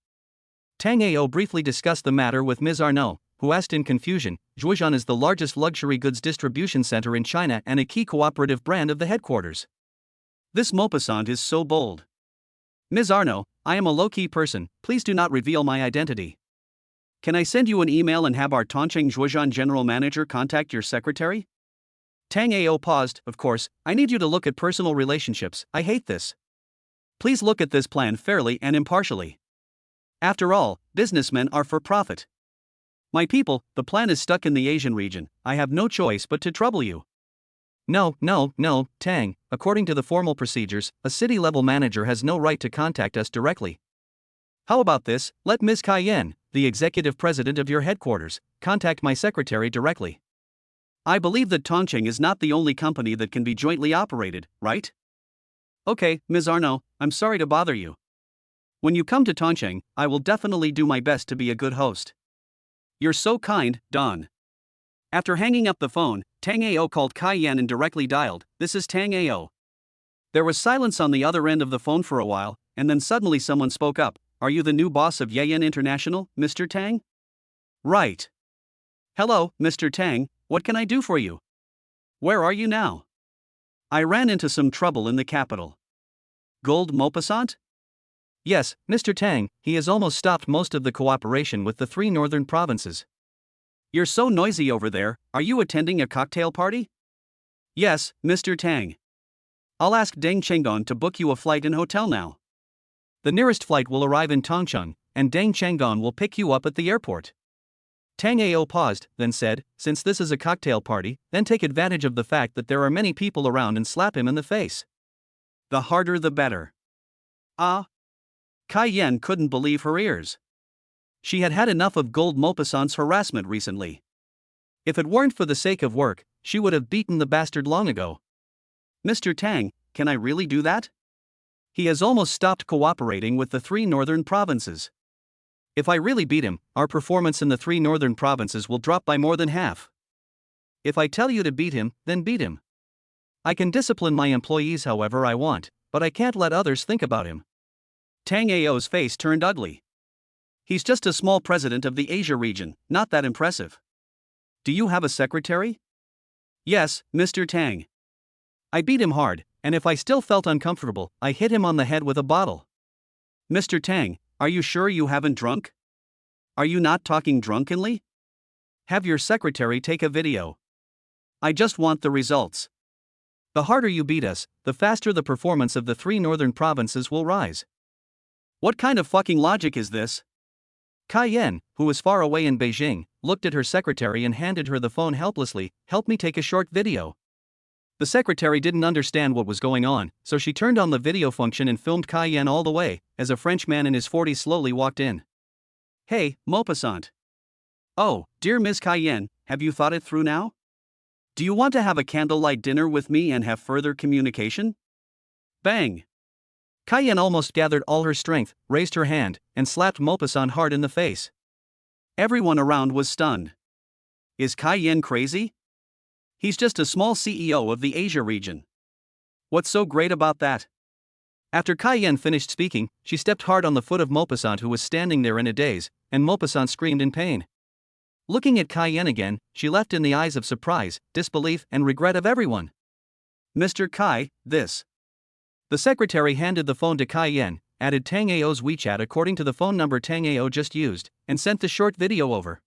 Tango briefly discussed the matter with Ms. Arnaud, who asked in confusion. Zhuozhan is the largest luxury goods distribution center in China and a key cooperative brand of the headquarters. This Maupassant is so bold. Ms. Arnaud, I am a low-key person, please do not reveal my identity. Can I send you an email and have our Tongcheng Zhuozhan general manager contact your secretary? Tango paused. Of course, I need you to look at personal relationships, I hate this. Please look at this plan fairly and impartially. After all, businessmen are for profit. My people, the plan is stuck in the Asian region, I have no choice but to trouble you. No, Tang, according to the formal procedures, a city-level manager has no right to contact us directly. How about this, let Ms. Cayenne, the executive president of your headquarters, contact my secretary directly. I believe that Tongcheng is not the only company that can be jointly operated, right? Okay, Ms. Arnaud, I'm sorry to bother you. When you come to Tongcheng, I will definitely do my best to be a good host. You're so kind, Don. After hanging up the phone, Tango called Cayenne and directly dialed, "This is Tango." There was silence on the other end of the phone for a while, and then suddenly someone spoke up. Are you the new boss of Yen International, Mr. Tang? Right. Hello, Mr. Tang, what can I do for you? Where are you now? I ran into some trouble in the capital. Gold Maupassant? Yes, Mr. Tang, he has almost stopped most of the cooperation with the 3 northern provinces. You're so noisy over there, are you attending a cocktail party? Yes, Mr. Tang. I'll ask Deng Chenggong to book you a flight and hotel now. The nearest flight will arrive in Tongcheng, and Deng Chenggong will pick you up at the airport. Tango paused, then said, since this is a cocktail party, then take advantage of the fact that there are many people around and slap him in the face. The harder the better. Ah. Cayenne couldn't believe her ears. She had had enough of Gold Maupassant's harassment recently. If it weren't for the sake of work, she would have beaten the bastard long ago. Mr. Tang, can I really do that? He has almost stopped cooperating with the 3 northern provinces. If I really beat him, our performance in the 3 northern provinces will drop by more than half. If I tell you to beat him, then beat him. I can discipline my employees however I want, but I can't let others think about him. Tango's face turned ugly. He's just a small president of the Asia region, not that impressive. Do you have a secretary? Yes, Mr. Tang. I beat him hard, and if I still felt uncomfortable, I hit him on the head with a bottle. Mr. Tang, are you sure you haven't drunk? Are you not talking drunkenly? Have your secretary take a video. I just want the results. The harder you beat us, the faster the performance of the 3 northern provinces will rise. What kind of fucking logic is this? Cayenne, who was far away in Beijing, looked at her secretary and handed her the phone helplessly. Help me take a short video. The secretary didn't understand what was going on, so she turned on the video function and filmed Cayenne all the way, as a French man in his 40s slowly walked in. Hey, Maupassant. Oh, dear Miss Cayenne, have you thought it through now? Do you want to have a candlelight dinner with me and have further communication? Bang! Cayenne almost gathered all her strength, raised her hand, and slapped Maupassant hard in the face. Everyone around was stunned. Is Cayenne crazy? He's just a small CEO of the Asia region. What's so great about that?
After Kai Yan finished speaking, she stepped hard on the foot of Maupassant, who was standing there in a daze, and Maupassant screamed in pain. Looking at Kai Yan again, she left in the eyes of surprise, disbelief, and regret of everyone.
Mr. Kai, this.
The secretary handed the phone to Kai Yan, added Tang Ao's WeChat according to the phone number Tang Ao just used, and sent the short video over.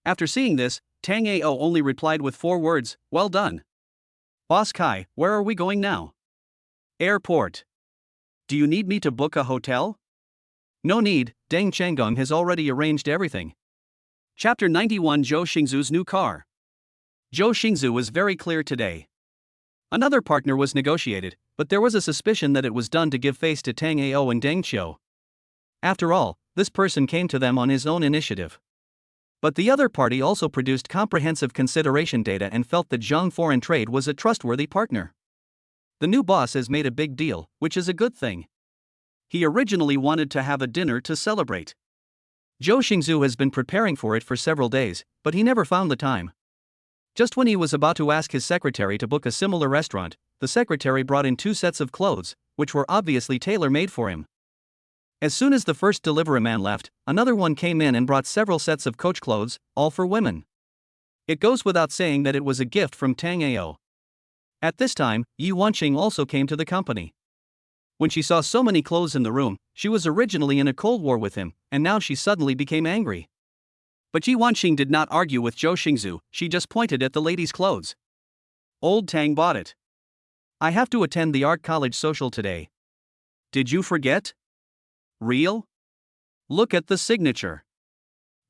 After seeing this, Tang Ao only replied with 4 words, "Well done." Boss Kai, where are we going now? Airport. Do you need me to book a hotel?
No need, Deng Changgong has already arranged everything.
Chapter 91 Zhou Xingzu's new car. Zhou Xingzu was very clear today. Another partner was negotiated, but there was a suspicion that it was done to give face to Tang Ao and Deng Qiu. After all, this person came to them on his own initiative. But the other party also produced comprehensive consideration data and felt that Zhang Foreign Trade was a trustworthy partner. The new boss has made a big deal, which is a good thing. He originally wanted to have a dinner to celebrate.
Zhou Xingzu has been preparing for it for several days, but he never found the time. Just when he was about to ask his secretary to book a similar restaurant, the secretary brought in 2 sets of clothes, which were obviously tailor-made for him. As soon as the first delivery man left, another one came in and brought several sets of coach clothes, all for women. It goes without saying that it was a gift from Tang Ao. At this time, Yi Wanqing also came to the company. When she saw so many clothes in the room, she was originally in a cold war with him, and now she suddenly became angry.
But Yi Wanqing did not argue with Zhou Xingzu, she just pointed at the lady's clothes. Old Tang bought it.
I have to attend the art college social today.
Did you forget? Real? Look at the signature.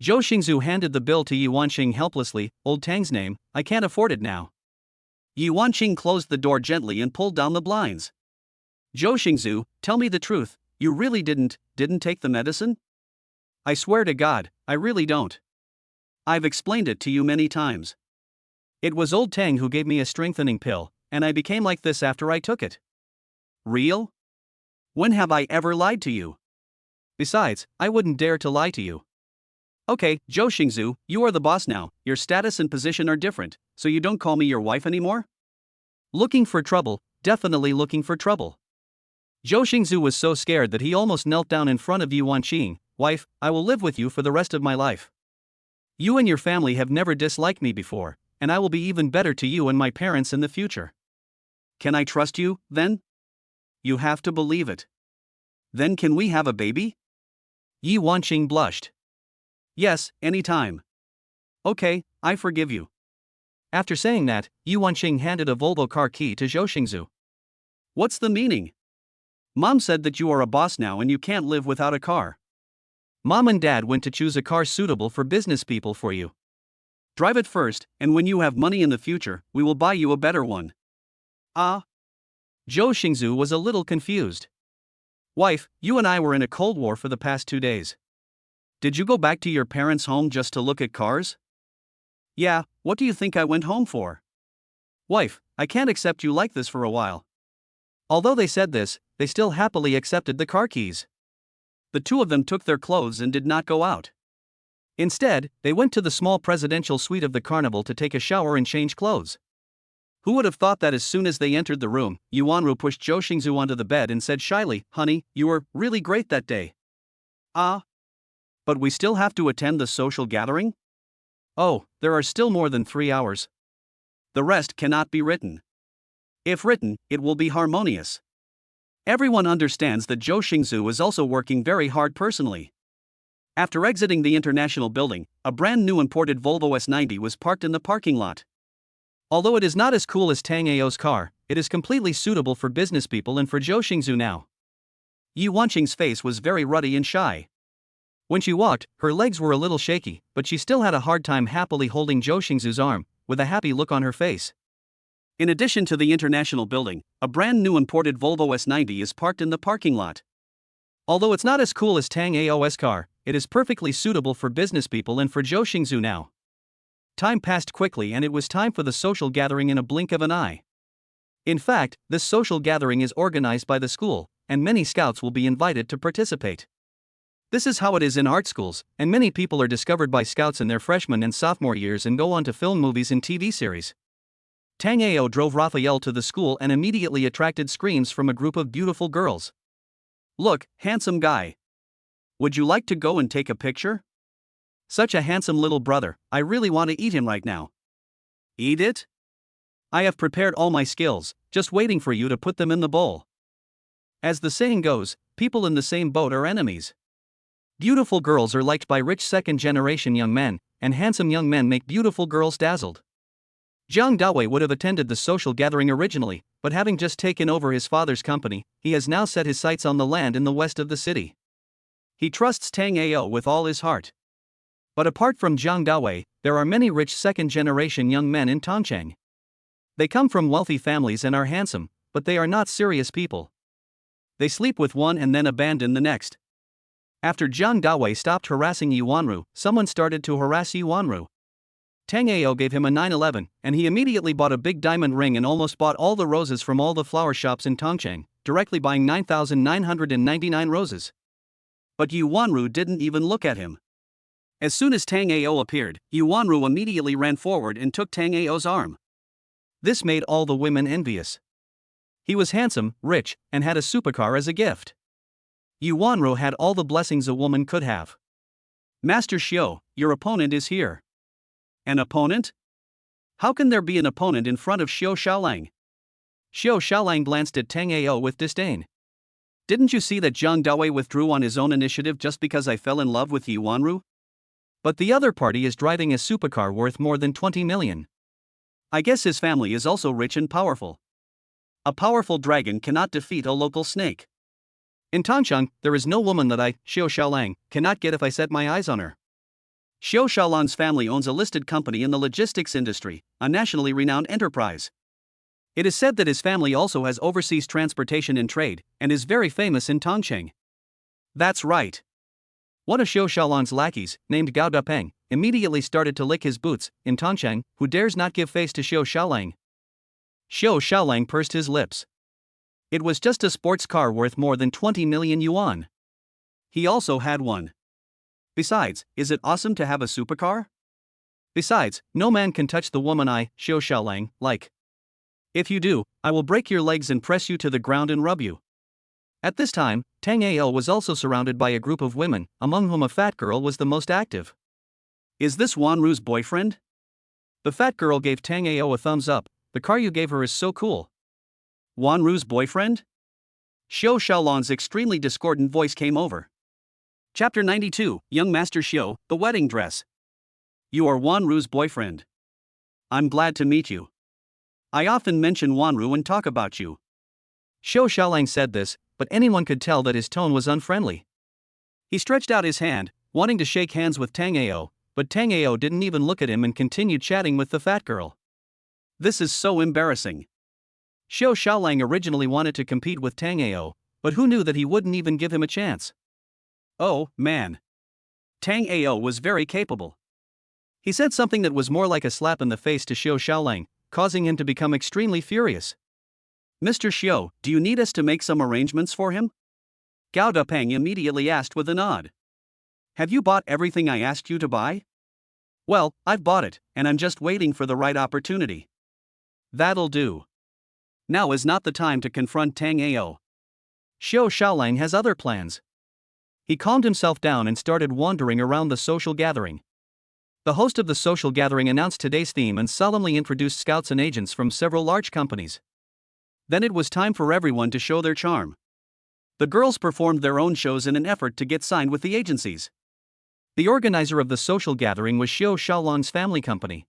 Zhou Xingzu handed the bill to Yi Wanqing helplessly. Old Tang's name, I can't afford it now.
Yi Wanqing closed the door gently and pulled down the blinds. Zhou Xingzu, tell me the truth, you really didn't take the medicine?
I swear to God, I really don't.
I've explained it to you many times.
It was old Tang who gave me a strengthening pill, and I became like this after I took it.
Real? When have I ever lied to you?
Besides, I wouldn't dare to lie to you.
Okay, Zhou Xingzu, you are the boss now, your status and position are different, so you don't call me your wife anymore?
Looking for trouble, definitely looking for trouble. Zhou Xingzu was so scared that he almost knelt down in front of Yi Wanqing. Wife, I will live with you for the rest of my life. You and your family have never disliked me before, and I will be even better to you and my parents in the future.
Can I trust you, then? You have to believe it. Then can we have a baby?
Yi Wanqing blushed.
Yes, anytime. Okay, I forgive you.
After saying that, Yi Wanqing handed a Volvo car key to Zhou Xingzu.
What's the meaning? Mom said that you are a boss now and you can't live without a car.
Mom and Dad went to choose a car suitable for business people for you.
Drive it first, and when you have money in the future, we will buy you a better one. Ah?
Zhou Xingzu was a little confused.
Wife, you and I were in a cold war for the past 2 days. Did you go back to your parents' home just to look at cars? Yeah, what do you think I went home for? Wife, I can't accept you like this for a while.
Although they said this, they still happily accepted the car keys.
The 2 of them took their clothes and did not go out.
Instead, they went to the small presidential suite of the carnival to take a shower and change clothes.
Who would have thought that as soon as they entered the room, Yuanru pushed Zhou Xingzu onto the bed and said shyly, "Honey, you were really great that day." Ah? But we still have to attend the social gathering?
Oh, there are still more than 3 hours.
The rest cannot be written. If written, it will be harmonious. Everyone understands that Zhou Xingzu is also working very hard personally. After exiting the international building, a brand new imported Volvo S90 was parked in the parking lot.
Although it is not as cool as Tang Ao's car, it is completely suitable for business people and for Zhou Xingzu now.
Yi Wanqing's face was very ruddy and shy.
When she walked, her legs were a little shaky, but she still had a hard time happily holding Zhou Xingzu's arm, with a happy look on her face.
In addition to the international building, a brand new imported Volvo S90 is parked in the parking lot.
Although it's not as cool as Tang Ao's car, it is perfectly suitable for business people and for Zhou Xingzu now. Time passed quickly and it was time for the social gathering in a blink of an eye. In fact, this social gathering is organized by the school, and many scouts will be invited to participate. This is how it is in art schools, and many people are discovered by scouts in their freshman and sophomore years and go on to film movies and TV series. Tango drove Raphael to the school and immediately attracted screams from a group of beautiful girls.
Look, handsome guy. Would you like to go and take a picture?
Such a handsome little brother, I really want to eat him right now.
Eat it?
I have prepared all my skills, just waiting for you to put them in the bowl. As the saying goes, people in the same boat are enemies. Beautiful girls are liked by rich second-generation young men, and handsome young men make beautiful girls dazzled. Jang Dawi would have attended the social gathering originally, but having just taken over his father's company, he has now set his sights on the land in the west of the city.
He trusts Tango with all his heart.
But apart from Jang Dawi, there are many rich second-generation young men in Tongchang. They come from wealthy families and are handsome, but they are not serious people.
They sleep with one and then abandon the next.
After Jang Dawi stopped harassing Yuanru, someone started to harass Yuanru. Tango gave him a 911, and he immediately bought a big diamond ring and almost bought all the roses from all the flower shops in Tongchang, directly buying 9,999 roses.
But Yuanru didn't even look at him. As soon as Tango appeared, Yuanru immediately ran forward and took Tango's arm.
This made all the women envious. He was handsome, rich, and had a supercar as a gift. Yuanru had all the blessings a woman could have.
Master Xiao, your opponent is here. An opponent? How can there be an opponent in front of Xiao Xiaolang?
Xiao Xiaolang glanced at Tango with disdain.
Didn't you see that Jang Dawi withdrew on his own initiative just because I fell in love with Yuanru?
But the other party is driving a supercar worth more than 20 million.
I guess his family is also rich and powerful. A powerful dragon cannot defeat a local snake.
In Tongchang, there is no woman that I, Xiao Xiaolang, cannot get if I set my eyes on her.
Xiao Xiaolang's family owns a listed company in the logistics industry, a nationally renowned enterprise. It is said that his family also has overseas transportation and trade, and is very famous in Tongchang.
That's right. One of Xiao Xiaolang's lackeys, named Gao Dapeng, immediately started to lick his boots. In Tongchang, who dares not give face to Xiao Xiaolang? Xiao Xiaolang pursed his lips. It was just a sports car worth more than 20 million yuan.
He also had one. Besides, is it awesome to have a supercar?
Besides, no man can touch the woman I, Xiao Xiaolang, like. If you do, I will break your legs and press you to the ground and rub you. At this time, Tango was also surrounded by a group of women, among whom a fat girl was the most active.
Is this Wanru's boyfriend?
The fat girl gave Tango a thumbs up. The car you gave her is so cool.
Wanru's boyfriend? Xiao Xiaolang's extremely discordant voice came over. Chapter 92, Young Master Xiao, The Wedding Dress. You are Wanru's boyfriend. I'm glad to meet you. I often mention Wanru and talk about you.
Xiao Xiaolang said this, but anyone could tell that his tone was unfriendly.
He stretched out his hand, wanting to shake hands with Tango, but Tango didn't even look at him and continued chatting with the fat girl. This is so embarrassing.
Xiao Xiaolang originally wanted to compete with Tango, but who knew that he wouldn't even give him a chance?
Oh, man. Tango was very capable. He said something that was more like a slap in the face to Xiao Xiaolang, causing him to become extremely furious. Mr. Xiao, do you need us to make some arrangements for him? Gao Dapeng immediately asked with a nod. Have you bought everything I asked you to buy? Well, I've bought it, and I'm just waiting for the right opportunity. That'll do. Now is not the time to confront Tango.
Xiao Xiaolang has other plans. He calmed himself down and started wandering around the social gathering. The host of the social gathering announced today's theme and solemnly introduced scouts and agents from several large companies. Then it was time for everyone to show their charm. The girls performed their own shows in an effort to get signed with the agencies. The organizer of the social gathering was Xiao Xiaolang's family company.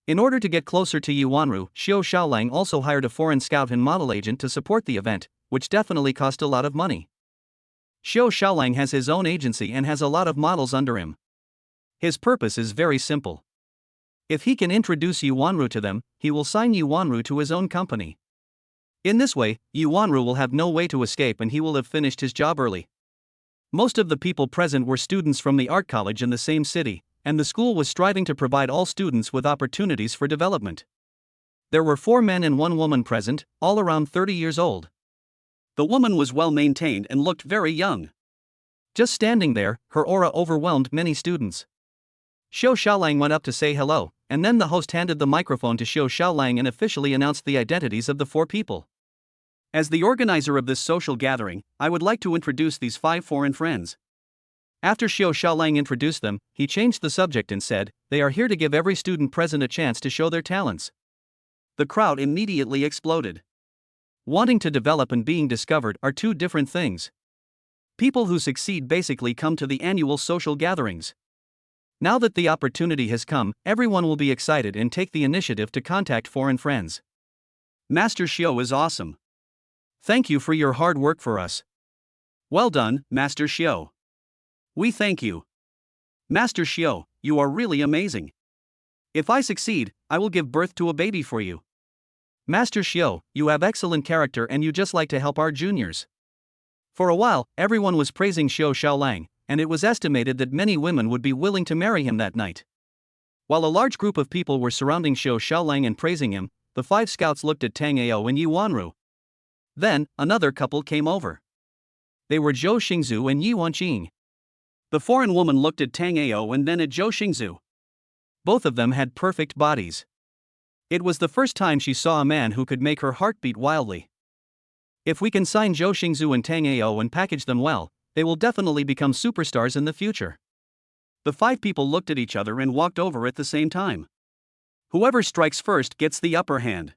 In order to get closer to Yuanru, Xiao Xiaolang also hired a foreign scout and model agent to support the event, which definitely cost a lot of money. Xiao Xiaolang has his own agency and has a lot of models under him. His purpose is very simple. If he can introduce Yuanru to them, he will sign Yuanru to his own company. In this way, Yuanru will have no way to escape and he will have finished his job early. Most of the people present were students from the art college in the same city, and the school was striving to provide all students with opportunities for development. There were 4 men and 1 woman present, all around 30 years old.
The woman was well maintained and looked very young.
Just standing there, her aura overwhelmed many students. Xiao Xiaolang went up to say hello, and then the host handed the microphone to Xiao Xiaolang and officially announced the identities of the 4 people.
As the organizer of this social gathering, I would like to introduce these 5 foreign friends.
After Xiao Xiaolang introduced them, he changed the subject and said, "They are here to give every student present a chance to show their talents."
The crowd immediately exploded.
Wanting to develop and being discovered are 2 different things. People who succeed basically come to the annual social gatherings. Now that the opportunity has come, everyone will be excited and take the initiative to contact foreign friends.
Master Xiao is awesome.
Thank you for your hard work for us.
Well done, Master Xiao. We thank you. Master Xiao, you are really amazing. If I succeed, I will give birth to a baby for you.
Master Xiao, you have excellent character and you just like to help our juniors. For a while, everyone was praising Xiao Xiaolang, and it was estimated that many women would be willing to marry him that night. While a large group of people were surrounding Xiao Xiaolang and praising him, the 5 scouts looked at Tango and Yi Wanru. Then, another couple came over. They were Zhou Xingzhu and Yi Wanqing.
The foreign woman looked at Tango and then at Zhou Xingzhu.
Both of them had perfect bodies. It was the first time she saw a man who could make her heart beat wildly. If we can sign Zhou Xingzhu and Tango and package them well, they will definitely become superstars in the future.
The 5 people looked at each other and walked over at the same time. Whoever strikes first gets the upper hand.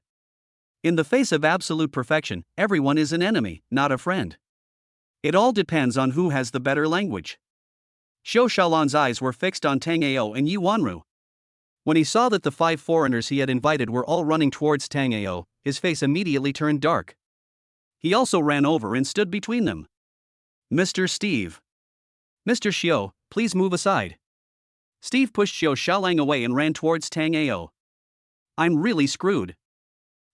In the face of absolute perfection, everyone is an enemy, not a friend. It all depends on who has the better language. Xiao Xiaolang's eyes were fixed on Tango and Yi Wanru. When he saw that the 5 foreigners he had invited were all running towards Tango, his face immediately turned dark. He also ran over and stood between them.
Mr. Steve. Mr. Xiao, please move aside.
Steve pushed Xiao Xiaolang away and ran towards Tango. I'm really screwed.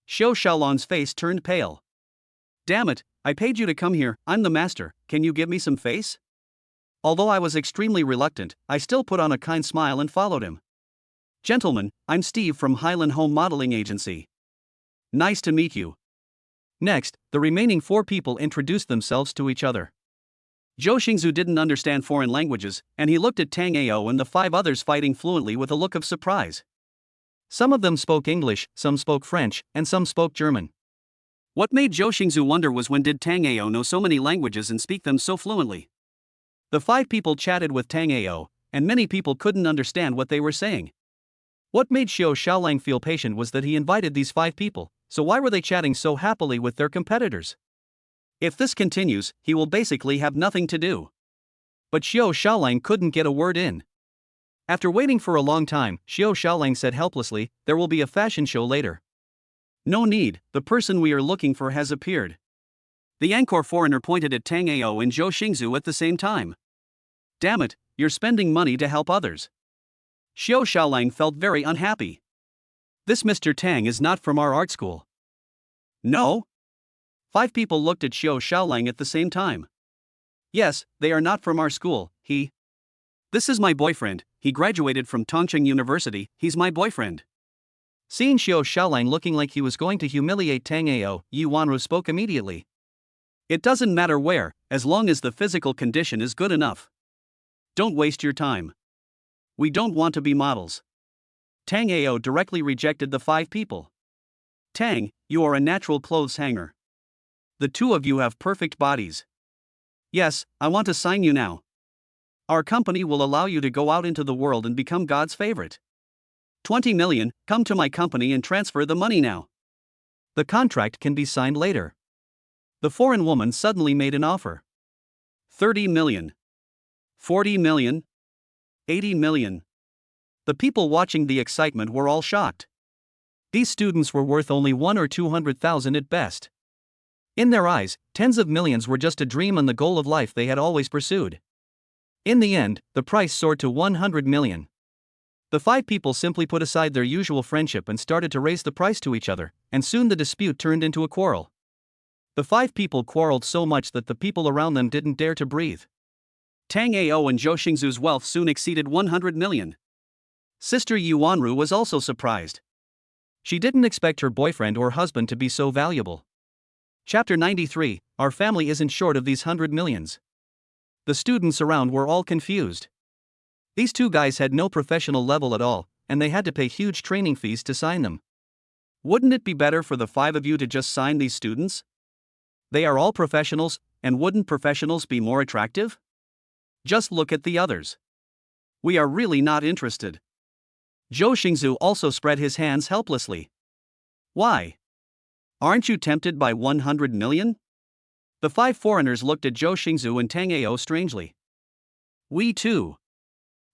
Xiao Xiaolang's face turned pale. Damn it, I paid you to come here, I'm the master, can you give me some face? Although I was extremely reluctant, I still put on a kind smile and followed him. Gentlemen, I'm Steve from Highland Home Modeling Agency. Nice to meet you.
Next, the remaining 4 people introduced themselves to each other.
Zhou Xingzhu didn't understand foreign languages, and he looked at Tango and the 5 others fighting fluently with a look of surprise.
Some of them spoke English, some spoke French, and some spoke German.
What made Zhou Xingzhu wonder was when did Tango know so many languages and speak them so fluently? The 5 people chatted with Tango, and many people couldn't understand what they were saying. What made Xiao Xiaolang feel patient was that he invited these 5 people, so why were they chatting so happily with their competitors? If this continues, he will basically have nothing to do. But Xiao Xiaolang couldn't get a word in. After waiting for a long time, Xiao Xiaolang said helplessly, "There will be a fashion show later." No need, the person we are looking for has appeared. The anchor foreigner pointed at Tango and Zhou Xingzhu at the same time. Damn it, you're spending money to help others. Xiao Xiaolang felt very unhappy. This Mr. Tang is not from our art school. No? 5 people looked at Xiao Xiaolang at the same time. Yes, they are not from our school, This is my boyfriend, he graduated from Tongcheng University, he's my boyfriend.
Seeing Xiao Xiaolang looking like he was going to humiliate Tango, Yi Wanru spoke immediately.
It doesn't matter where, as long as the physical condition is good enough. Don't waste your time. We don't want to be models. Tango directly rejected the 5 people. Tang, you are a natural clothes hanger. The 2 of you have perfect bodies. Yes, I want to sign you now. Our company will allow you to go out into the world and become God's favorite. 20 million, come to my company and transfer the money now.
The contract can be signed later.
The foreign woman suddenly made an offer. 30 million. 40 million. 80 million. The people watching the excitement were all shocked. These students were worth only 1 or 200,000 at best. In their eyes, tens of millions were just a dream and the goal of life they had always pursued. In the end, the price soared to 100 million. The 5 people simply put aside their usual friendship and started to raise the price to each other, and soon the dispute turned into a quarrel. The 5 people quarreled so much that the people around them didn't dare to breathe. Tango and Zhou Xingzhu's wealth soon exceeded 100 million. Sister Yi Wanru was also surprised. She didn't expect her boyfriend or husband to be so valuable. Chapter 93, Our family isn't short of these 100 millions. The students around were all confused. These 2 guys had no professional level at all,
and they had to pay huge training fees to sign them.
Wouldn't it be better for the 5 of you to just sign these students? They are all professionals, and wouldn't professionals be more attractive? Just look at the others. We are really not interested. Zhou Xingzu also spread his hands helplessly. Why? Aren't you tempted by 100 million? The 5 foreigners looked at Zhou Xingzu and Tango strangely. We too.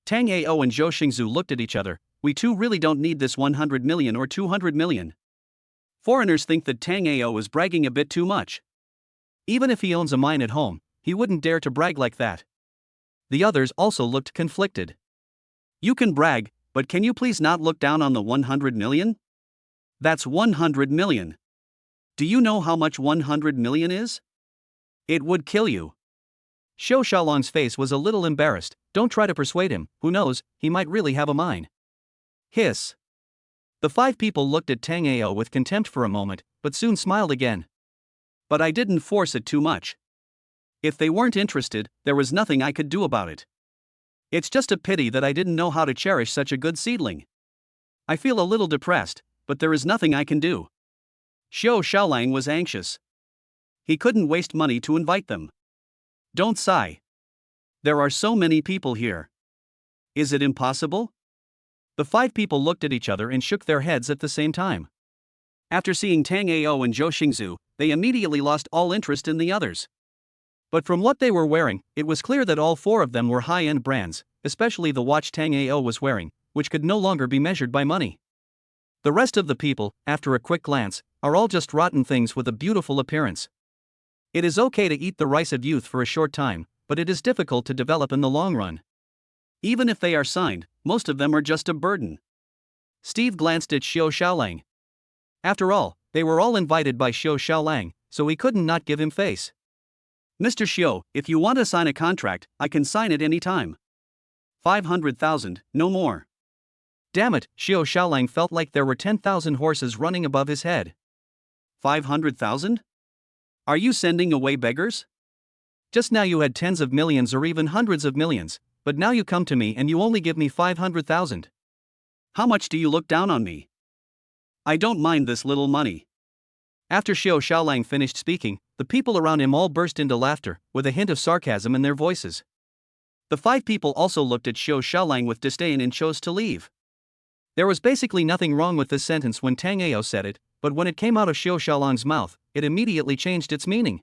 Tango and Zhou Xingzu looked at each other. We too really don't need this 100 million or 200 million. Foreigners think that Tango is bragging a bit too much. Even if he owns a mine at home, he wouldn't dare to brag like that. The others also looked conflicted. You can brag, but can you please not look down on the 100 million? That's 100 million. Do you know how much 100 million is? It would kill you.
Xiao Xiaolong's face was a little embarrassed. Don't try to persuade him, who knows, he might really have a mine.
Hiss.
The 5 people looked at Tango with contempt for a moment, but soon smiled again.
But I didn't force it too much. If they weren't interested, there was nothing I could do about it. It's just a pity that I didn't know how to cherish such a good seedling. I feel a little depressed, but there is nothing I can do. Xiao Xiaolang was anxious. He couldn't waste money to invite them. Don't sigh. There are so many people here. Is it impossible?
The 5 people looked at each other and shook their heads at the same time.
After seeing Tango and Zhou Xingzu, they immediately lost all interest in the others.
But from what they were wearing, it was clear that all 4 of them were high-end brands, especially the watch Tango was wearing, which could no longer be measured by money. The rest of the people, after a quick glance, are all just rotten things with a beautiful appearance. It is okay to eat the rice of youth for a short time, but it is difficult to develop in the long run.
Even if they are signed, most of them are just a burden.
Steve glanced at Xiao Xiaolang. After all, they were all invited by Xiao Xiaolang, so he couldn't not give him face.
Mr. Xiao, if you want to sign a contract, I can sign it any time. 500,000, no more.
Damn it, Xiao Xiaolang felt like there were 10,000 horses running above his head.
500,000? Are you sending away beggars?
Just now you had tens of millions or even hundreds of millions, but now you come to me and you only give me 500,000.
How much do you look down on me? I don't mind this little money.
After Xiao Xiaolang finished speaking, the people around him all burst into laughter, with a hint of sarcasm in their voices.
The 5 people also looked at Xiao Xiaolang with disdain and chose to leave.
There was basically nothing wrong with this sentence when Tango said it, but when it came out of Xiao Xiaolang's mouth, it immediately changed its meaning.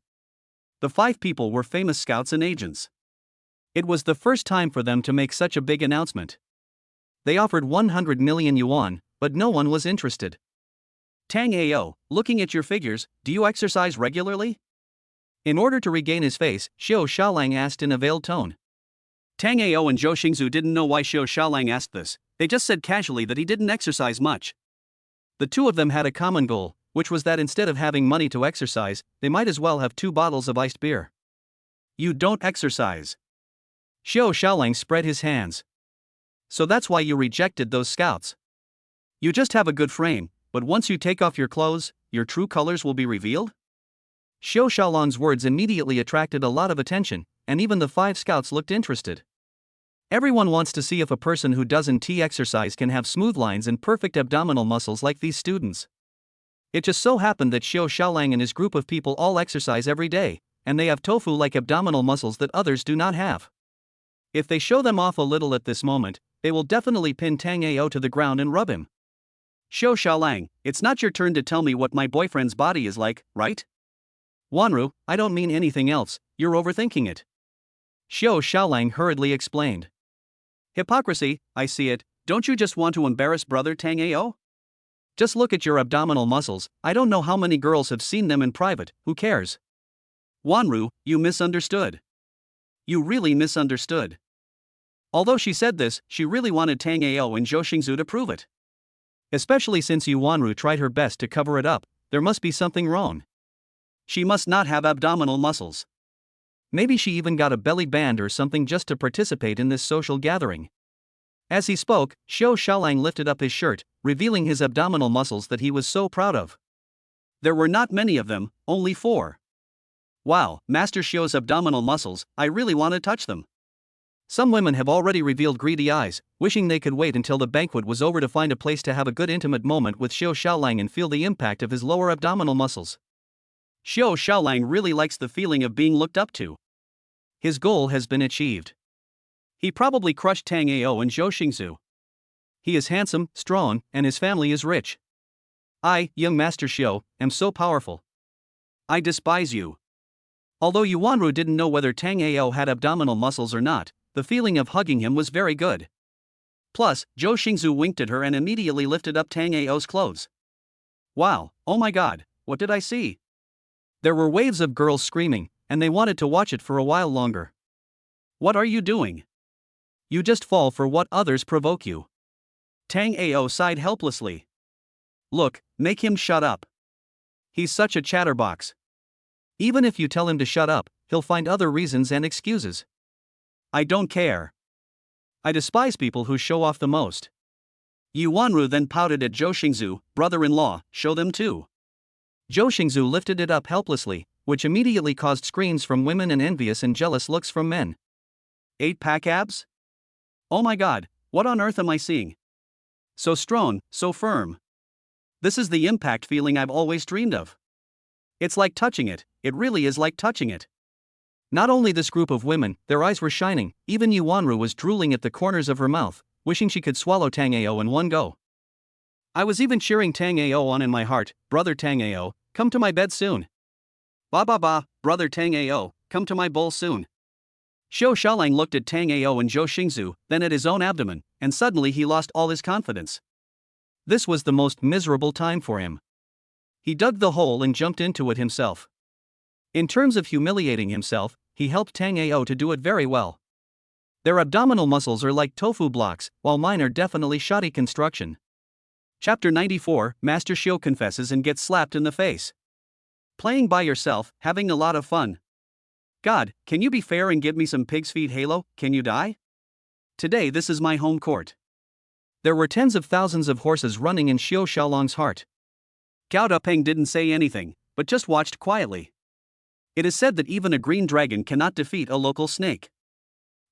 The 5 people were famous scouts and agents.
It was the first time for them to make such a big announcement. They offered 100 million yuan, but no one was interested.
Tango, looking at your figures, do you exercise regularly?
In order to regain his face, Xiao Xiaolang asked in a veiled tone.
Tango and Zhou Xingzu didn't know why Xiao Xiaolang asked this, they just said casually that he didn't exercise much.
The 2 of them had a common goal, which was that instead of having money to exercise, they might as well have 2 bottles of iced beer.
You don't exercise.
Xiao Xiaolang spread his hands. So that's why you rejected those scouts.
You just have a good frame, but once you take off your clothes, your true colors will be revealed?
Xiao Xiaolong's words immediately attracted a lot of attention, and even the 5 scouts looked interested. Everyone wants to see if a person who doesn't exercise can have smooth lines and perfect abdominal muscles like these students. It just so happened that Xiao Xiaolang and his group of people all exercise every day, and they have tofu-like abdominal muscles that others do not have. If they show them off a little at this moment, they will definitely pin Tango to the ground and rub him.
Xiao Xiaolang, it's not your turn to tell me what my boyfriend's body is like, right?
Wanru, I don't mean anything else, you're overthinking it. Xiao Xiaolang hurriedly explained.
Hypocrisy, I see it, don't you just want to embarrass brother Tango?
Just look at your abdominal muscles, I don't know how many girls have seen them in private, who cares?
Wanru, you misunderstood. You really misunderstood. Although she said this, she really wanted Tango and Zhou Xingzu to prove it.
Especially since Wanru tried her best to cover it up, there must be something wrong.
She must not have abdominal muscles.
Maybe she even got a belly band or something just to participate in this social gathering. As he spoke, Xiao Xiaolang lifted up his shirt, revealing his abdominal muscles that he was so proud of.
There were not many of them, only 4. Wow, Master Xiao's abdominal muscles, I really want to touch them.
Some women have already revealed greedy eyes, wishing they could wait until the banquet was over to find a place to have a good intimate moment with Xiao Xiaolang and feel the impact of his lower abdominal muscles.
Xiao Xiaolang really likes the feeling of being looked up to.
His goal has been achieved.
He probably crushed Tang Ao and Zhou Xingzu.
He is handsome, strong, and his family is rich. I, young Master Xiao, am so powerful.
I despise you.
Although Yuanru didn't know whether Tang Ao had abdominal muscles or not, the feeling of hugging him was very good.
Plus, Zhou Xingzu winked at her and immediately lifted up Tang Ao's clothes. Wow, oh my god, what did I see?
There were waves of girls screaming, and they wanted to watch it for a while longer.
What are you doing?
You just fall for what others provoke you.
Tang Ao sighed helplessly.
Look, make him shut up. He's such a chatterbox. Even if you tell him to shut up, he'll find other reasons and excuses.
I don't care.
I despise people who show off the most.
Yuanru then pouted at Zhou Xingzu, brother-in-law, show them too.
Zhou Xingzu lifted it up helplessly, which immediately caused screams from women and envious and jealous looks from men.
8-pack abs? Oh my god, what on earth am I seeing? So strong, so firm. This is the impact feeling I've always dreamed of. It's like touching it, it really is like touching it.
Not only this group of women, their eyes were shining, even Yuanru was drooling at the corners of her mouth, wishing she could swallow Tang Ao in one go.
I was even cheering Tang Ao on in my heart, brother Tang Ao, come to my bed soon. Ba ba ba, brother Tang Ao, come to my bowl soon. Xiao Xiaolang looked at Tang Ao and Zhou Xingzu, then at his own abdomen, and suddenly he lost all his confidence.
This was the most miserable time for him. He dug the hole and jumped into it himself. In terms of humiliating himself, he helped Tang Ao to do it very well. Their abdominal muscles are like tofu blocks, while mine are definitely shoddy construction.
Chapter 94, Master Xiao confesses and gets slapped in the face. Playing by yourself, having a lot of fun. God, can you be fair and give me some pig's feet halo, can you die? Today this is my home court.
There were tens of thousands of horses running in Xiao Xiaolang's heart.
Gao Dapeng didn't say anything, but just watched quietly. It is said that even a green dragon cannot defeat a local snake.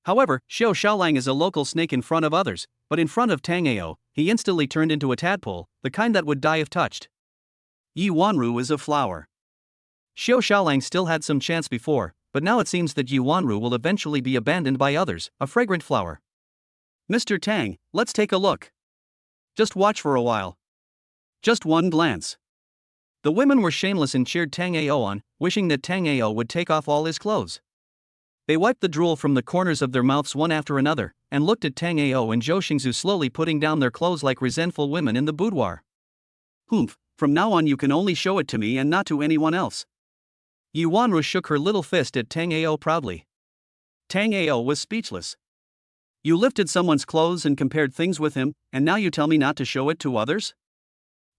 However, Xiao Xiaolang is a local snake in front of others, but in front of Tang Ao, he instantly turned into a tadpole, the kind that would die if touched. Yi Wanru is a flower.
Xiao Xiaolang still had some chance before, but now it seems that Yuanru will eventually be abandoned by others, a fragrant flower.
Mr. Tang, let's take a look. Just watch for a while. Just one glance.
The women were shameless and cheered Tang Ao on, wishing that Tang Ao would take off all his clothes. They wiped the drool from the corners of their mouths one after another, and looked at Tang Ao and Zhou Xingzu slowly putting down their clothes like resentful women in the boudoir.
Humph, from now on you can only show it to me and not to anyone else.
Yuanru shook her little fist at Tang Ao proudly.
Tang Ao was speechless. You lifted someone's clothes and compared things with him, and now you tell me not to show it to others?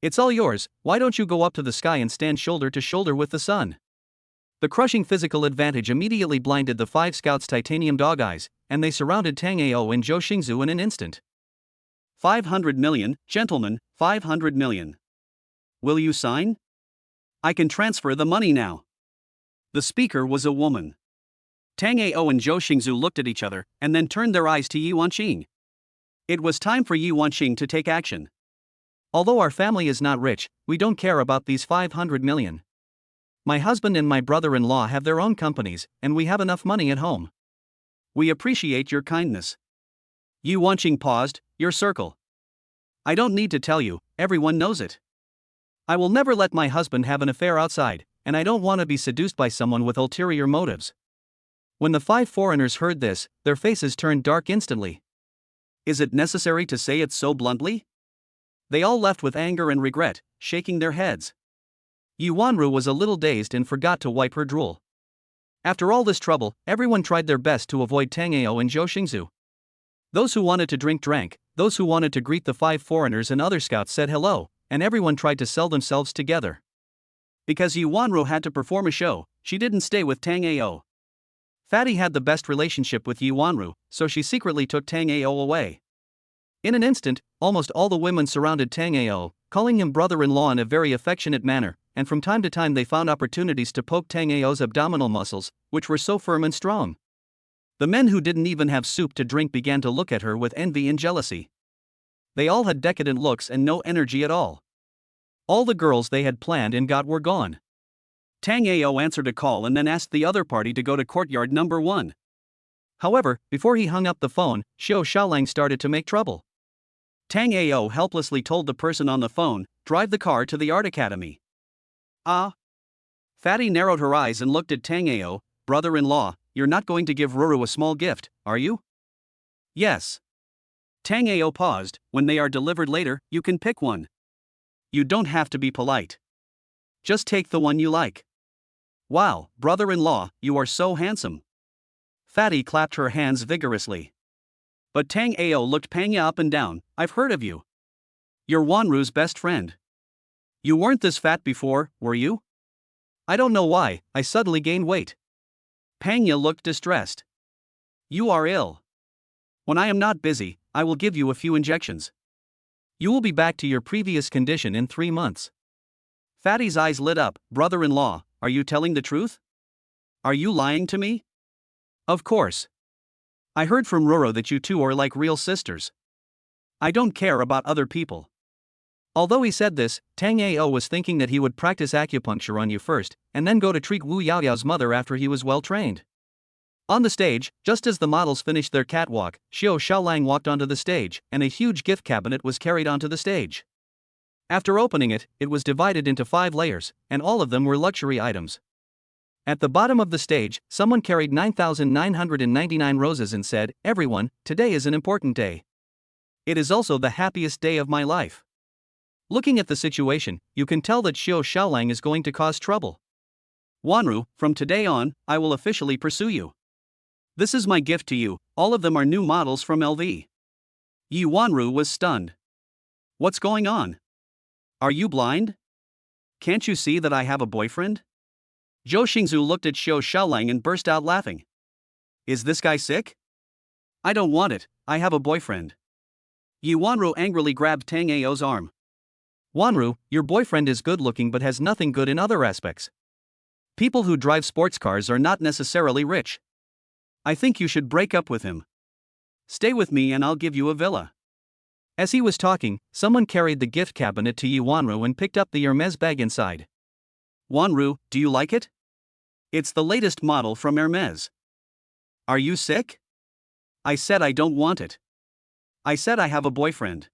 It's all yours, why don't you go up to the sky and stand shoulder to shoulder with the sun? The crushing physical advantage immediately blinded the 5 scouts' titanium dog eyes, and they surrounded Tang Ao and Zhou Xingzu in an instant.
500 million, gentlemen, 500 million. Will you sign? I can transfer the money now. The speaker was a woman. Tang Ao and Zhou Xingzu looked at each other, and then turned their eyes to Yi Wanqing. It was time for Yi Wanqing to take action.
Although our family is not rich, we don't care about these 500 million. My husband and my brother-in-law have their own companies, and we have enough money at home.
We appreciate your kindness. Yi Wanqing paused, your circle. I don't need to tell you, everyone knows it. I will never let my husband have an affair outside, and I don't want to be seduced by someone with ulterior motives.
When the 5 foreigners heard this, their faces turned dark instantly.
Is it necessary to say it so bluntly? They all left with anger and regret, shaking their heads.
Yuanru was a little dazed and forgot to wipe her drool. After all this trouble, everyone tried their best to avoid Tang Ao and Zhou Xingzu. Those who wanted to drink drank, those who wanted to greet the 5 foreigners and other scouts said hello, and everyone tried to sell themselves together.
Because Yuanru had to perform a show, she didn't stay with Tang Ao.
Fatty had the best relationship with Yuanru, so she secretly took Tang Ao away. In an instant, almost all the women surrounded Tang Ao, calling him brother-in-law in a very affectionate manner, and from time to time they found opportunities to poke Tang Ao's abdominal muscles, which were so firm and strong. The men who didn't even have soup to drink began to look at her with envy and jealousy. They all had decadent looks and no energy at all. All the girls they had planned and got were gone.
Tango answered a call and then asked the other party to go to courtyard number 1.
However, before he hung up the phone, Xiao Xiaolang started to make trouble.
Tango helplessly told the person on the phone, "Drive the car to the art academy." Ah. Fatty narrowed her eyes and looked at Tango. "Brother-in-law, you're not going to give Ruru a small gift, are you?" "Yes." Tango paused. "When they are delivered later, you can pick one. You don't have to be polite. Just take the one you like." "Wow, brother-in-law, you are so handsome." Fatty clapped her hands vigorously. But Tango looked Panya up and down. "I've heard of you. You're Wanru's best friend. You weren't this fat before, were you?"
"I don't know why, I suddenly gained weight."
Panya looked distressed. "You are ill. When I am not busy, I will give you a few injections.
You will be back to your previous condition in 3 months.
Fatty's eyes lit up. "Brother-in-law, are you telling the truth? Are you lying to me?" "Of course. I heard from Roro that you two are like real sisters. I don't care about other people."
Although he said this, Tang Ao was thinking that he would practice acupuncture on you first, and then go to treat Wu Yaoyao's mother after he was well trained. On the stage, just as the models finished their catwalk, Xiao Xiaolang walked onto the stage, and a huge gift cabinet was carried onto the stage. After opening it, it was divided into 5 layers, and all of them were luxury items. At the bottom of the stage, someone carried 9,999 roses and said, "Everyone, today is an important day. It is also the happiest day of my life." Looking at the situation, you can tell that Xiao Xiaolang is going to cause trouble.
"Wanru, from today on, I will officially pursue you. This is my gift to you, all of them are new models from LV." Yi Wanru was stunned. "What's going on? Are you blind? Can't you see that I have a boyfriend?" Zhou Xingzu looked at Xiao Xiaolang and burst out laughing. "Is this guy sick? I don't want it, I have a boyfriend." Yi Wanru angrily grabbed Tang Ao's arm.
"Wanru, your boyfriend is good looking but has nothing good in other aspects. People who drive sports cars are not necessarily rich. I think you should break up with him. Stay with me and I'll give you a villa." As he was talking, someone carried the gift cabinet to Yi Wanru and picked up the Hermes bag inside.
"Wanru, do you like it? It's the latest model from Hermes." "Are you sick? I said I don't want it. I said I have a boyfriend.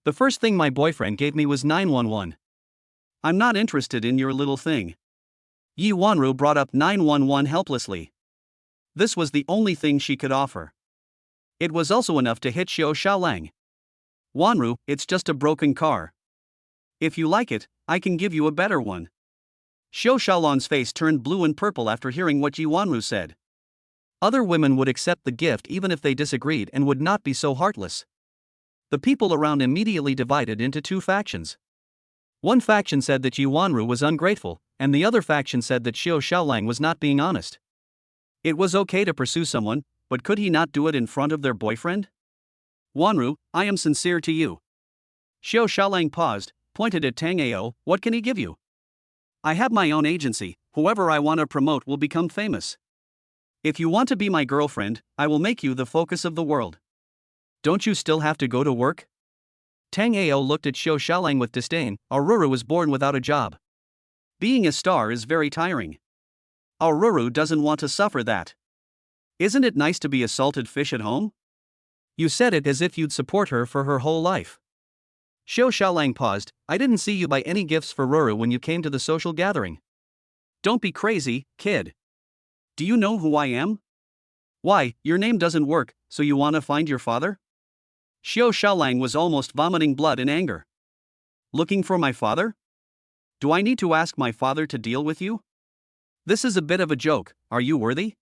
The first thing my boyfriend gave me was 911. I'm not interested in your little thing." Yi Wanru brought up 911 helplessly. This was the only thing she could offer. It was also enough to hit Xiao Xiaolang. "Wanru, it's just a broken car. If you like it, I can give you a better one." Xiao Xiaolang's face turned blue and purple after hearing what Yi Wanru said. Other women would accept the gift even if they disagreed and would not be so heartless. The people around immediately divided into 2 factions. One faction said that Yi Wanru was ungrateful, and the other faction said that Xiao Xiaolang was not being honest. It was okay to pursue someone, but could he not do it in front of their boyfriend? "Wanru, I am sincere to you." Xiao Xiaolang paused, pointed at Tang Ao. "What can he give you?" "I have my own agency, whoever I want to promote will become famous. If you want to be my girlfriend, I will make you the focus of the world." "Don't you still have to go to work?" Tang Ao looked at Xiao Xiaolang with disdain. "Aurora was born without a job. Being a star is very tiring. Aurora doesn't want to suffer that. Isn't it nice to be a salted fish at home?" "You said it as if you'd support her for her whole life." Xiao Xiaolang paused. "I didn't see you buy any gifts for Ruru when you came to the social gathering." "Don't be crazy, kid. Do you know who I am? Why, your name doesn't work, so you want to find your father?" Xiao Xiaolang was almost vomiting blood in anger. "Looking for my father? Do I need to ask my father to deal with you? This is a bit of a joke, are you worthy?"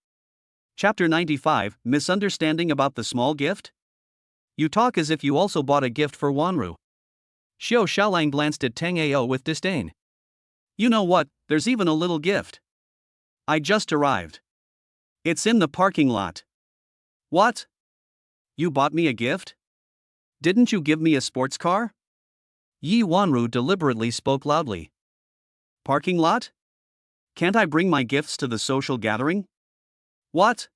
Chapter 95, Misunderstanding about the small gift? "You talk as if you also bought a gift for Wanru." Xiao Xiaolang glanced at Tang Ao with disdain. "You know what, there's even a little gift. I just arrived. It's in the parking lot." "What? You bought me a gift? Didn't you give me a sports car?" Yi Wanru deliberately spoke loudly. "Parking lot? Can't I bring my gifts to the social gathering? What?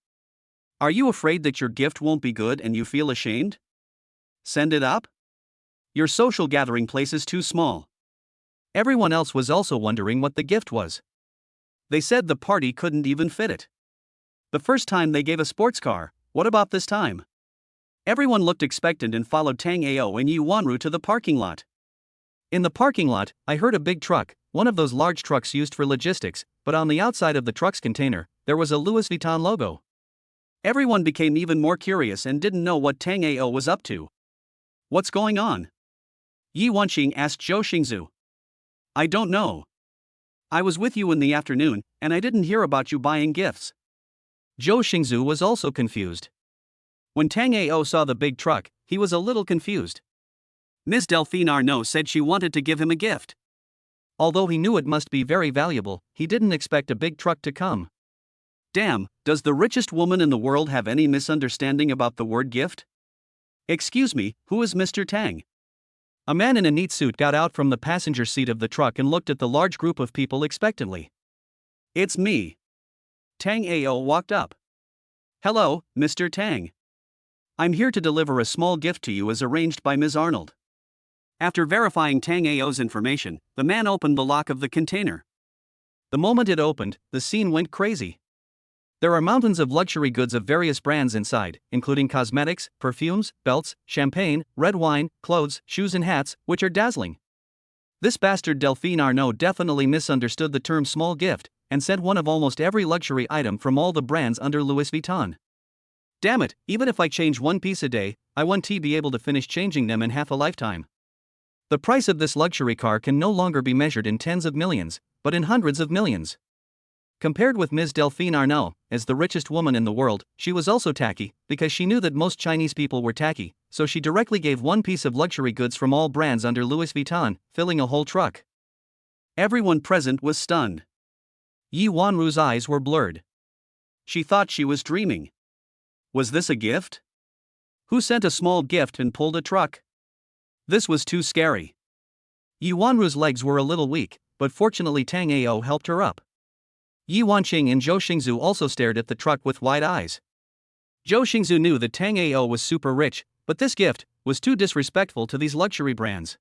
Are you afraid that your gift won't be good and you feel ashamed? Send it up? Your social gathering place is too small.
Everyone else was also wondering what the gift was.
They said the party couldn't even fit it. The first time they gave a sports car, what about this time? Everyone looked expectant and followed Tango and Yi Wanru to the parking lot.
In the parking lot, I heard a big truck, one of those large trucks used for logistics, but on the outside of the truck's container, there was a Louis Vuitton logo.
Everyone became even more curious and didn't know what Tango was up to. What's going on? Yi Wanqing asked Zhou Xingzu. I don't know. I was with you in the afternoon, and I didn't hear about you buying gifts.
Zhou Xingzu was also confused.
When Tango saw the big truck, he was a little confused. Ms. Delphine Arnaud said she wanted to give him a gift.
Although he knew it must be very valuable, he didn't expect a big truck to come.
Damn, does the richest woman in the world have any misunderstanding about the word gift? Excuse me, who is Mr. Tang?
A man in a neat suit got out from the passenger seat of the truck and looked at the large group of people expectantly.
It's me. Tango walked up. Hello, Mr. Tang. I'm here to deliver a small gift to you as arranged by Ms. Arnold. After verifying Tango's information, the man opened the lock of the container.
The moment it opened, the scene went crazy. There are mountains of luxury goods of various brands inside, including cosmetics, perfumes, belts, champagne, red wine, clothes, shoes and hats, which are dazzling. This bastard Delphine Arnaud definitely misunderstood the term small gift, and sent one of almost every luxury item from all the brands under Louis Vuitton. Damn it, even if I change one piece a day, I won't be able to finish changing them in half a lifetime. The price of this luxury car can no longer be measured in tens of millions, but in hundreds of millions. Compared with Ms. Delphine Arnaud, as the richest woman in the world, she was also tacky, because she knew that most Chinese people were tacky, so she directly gave one piece of luxury goods from all brands under Louis Vuitton, filling a whole truck.
Everyone present was stunned.
Yi Wanru's eyes were blurred.
She thought she was dreaming. Was this a gift? Who sent a small gift and pulled a truck? This was too scary.
Yi Wanru's legs were a little weak, but fortunately Tango helped her up. Yi Wanqing and Zhou Xingzu also stared at the truck with wide eyes. Zhou Xingzu knew that Tango was super rich, but this gift was too disrespectful to these luxury brands.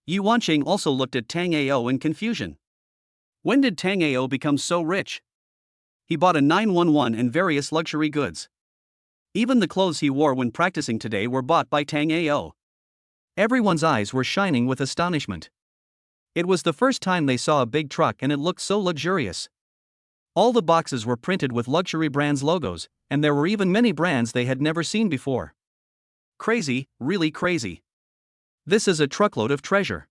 Yi Wanqing also looked at Tango in confusion. When did Tango become so rich? He bought a 911 and various luxury goods. Even the clothes he wore when practicing today were bought by Tango.
Everyone's eyes were shining with astonishment. It was the first time they saw a big truck and it looked so luxurious. All the boxes were printed with luxury brands' logos, and there were even many brands they had never seen before.
Crazy, really crazy.
This is a truckload of treasure.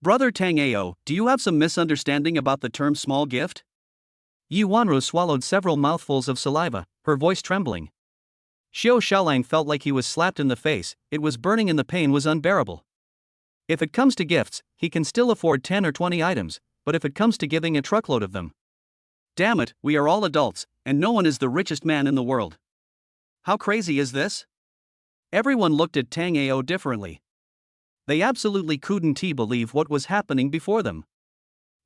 Brother Tango, do you have some misunderstanding about the term small gift?
Yi Wanru swallowed several mouthfuls of saliva, her voice trembling. Xiao Xiaolang felt like he was slapped in the face, it was burning and the pain was unbearable. If it comes to gifts, he can still afford 10 or 20 items, but if it comes to giving a truckload of them.
Damn it, we are all adults, and no one is the richest man in the world. How crazy is this? Everyone looked at Tango differently. They absolutely couldn't believe what was happening before them.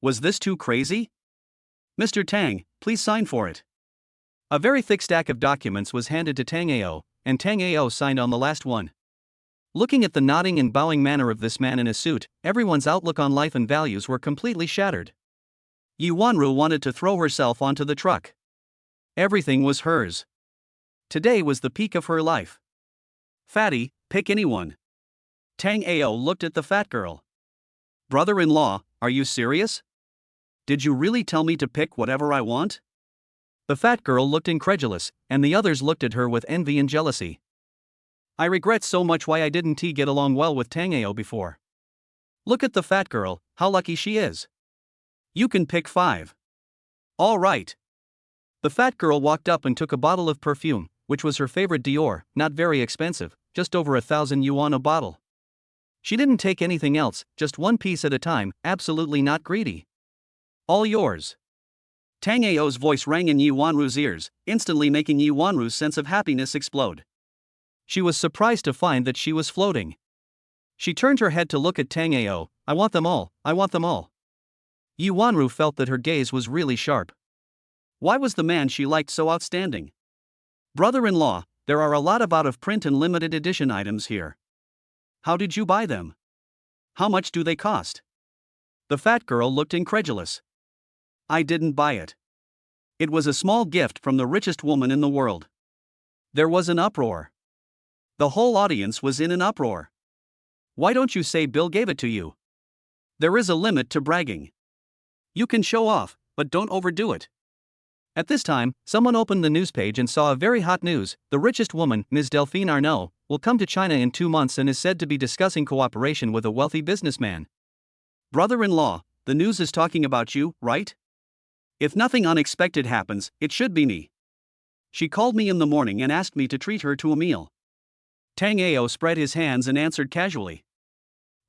Was this too crazy? Mr. Tang, please sign for it. A very thick stack of documents was handed to Tango, and Tango signed on the last one. Looking at the nodding and bowing manner of this man in a suit, everyone's outlook on life and values were completely shattered. Yi Wanru wanted to throw herself onto the truck. Everything was hers. Today was the peak of her life. Fatty, pick anyone. Tango looked at the fat girl. Brother-in-law, are you serious? Did you really tell me to pick whatever I want?
The fat girl looked incredulous, and the others looked at her with envy and jealousy.
I regret so much why I didn't get along well with Tango before. Look at the fat girl, how lucky she is. You can pick 5. All right. The fat girl walked up and took a bottle of perfume, which was her favorite Dior, not very expensive, just over 1,000 yuan a bottle. She didn't take anything else, just one piece at a time, absolutely not greedy. All yours. Tango's voice rang in Yi Wanru's ears, instantly making Yi Wanru's sense of happiness explode. She was surprised to find that she was floating. She turned her head to look at Tango. I want them all, I want them all. Yi Wanru felt that her gaze was really sharp. Why was the man she liked so outstanding? Brother-in-law, there are a lot of out-of-print and limited edition items here. How did you buy them? How much do they cost? The fat girl looked incredulous. I didn't buy it. It was a small gift from the richest woman in the world. There was an uproar. The whole audience was in an uproar. Why don't you say Bill gave it to you? There is a limit to bragging. You can show off, but don't overdo it.
At this time, someone opened the news page and saw a very hot news. The richest woman, Ms. Delphine Arnault, will come to China in 2 months and is said to be discussing cooperation with a wealthy businessman.
Brother-in-law, the news is talking about you, right? If nothing unexpected happens, it should be me. She called me in the morning and asked me to treat her to a meal. Tango spread his hands and answered casually.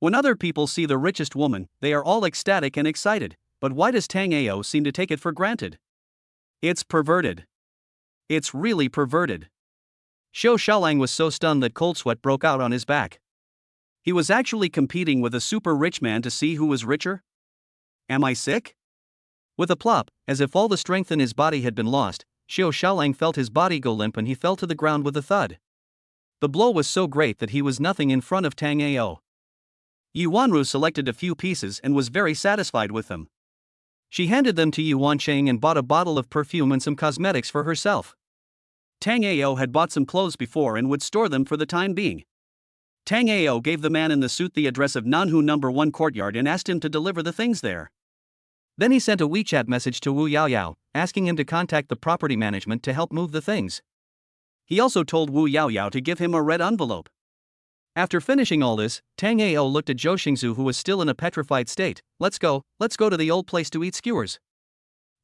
When other people see the richest woman, they are all ecstatic and excited, but why does Tango seem to take it for granted? It's perverted. It's really perverted.
Xiao Xiaolang was so stunned that cold sweat broke out on his back.
He was actually competing with a super rich man to see who was richer? Am I sick?
With a plop, as if all the strength in his body had been lost, Xiao Xiaolang felt his body go limp and he fell to the ground with a thud. The blow was so great that he was nothing in front of Tango.
Yuanru selected a few pieces and was very satisfied with them.
She handed them to Yuan Cheng and bought a bottle of perfume and some cosmetics for herself.
Tango had bought some clothes before and would store them for the time being. Tango gave the man in the suit the address of Nanhu No. 1 Courtyard and asked him to deliver the things there.
Then he sent a WeChat message to Wu Yaoyao, asking him to contact the property management to help move the things.
He also told Wu Yaoyao to give him a red envelope.
After finishing all this, Tango looked at Zhou Xingzu, who was still in a petrified state. Let's go to the old place to eat skewers.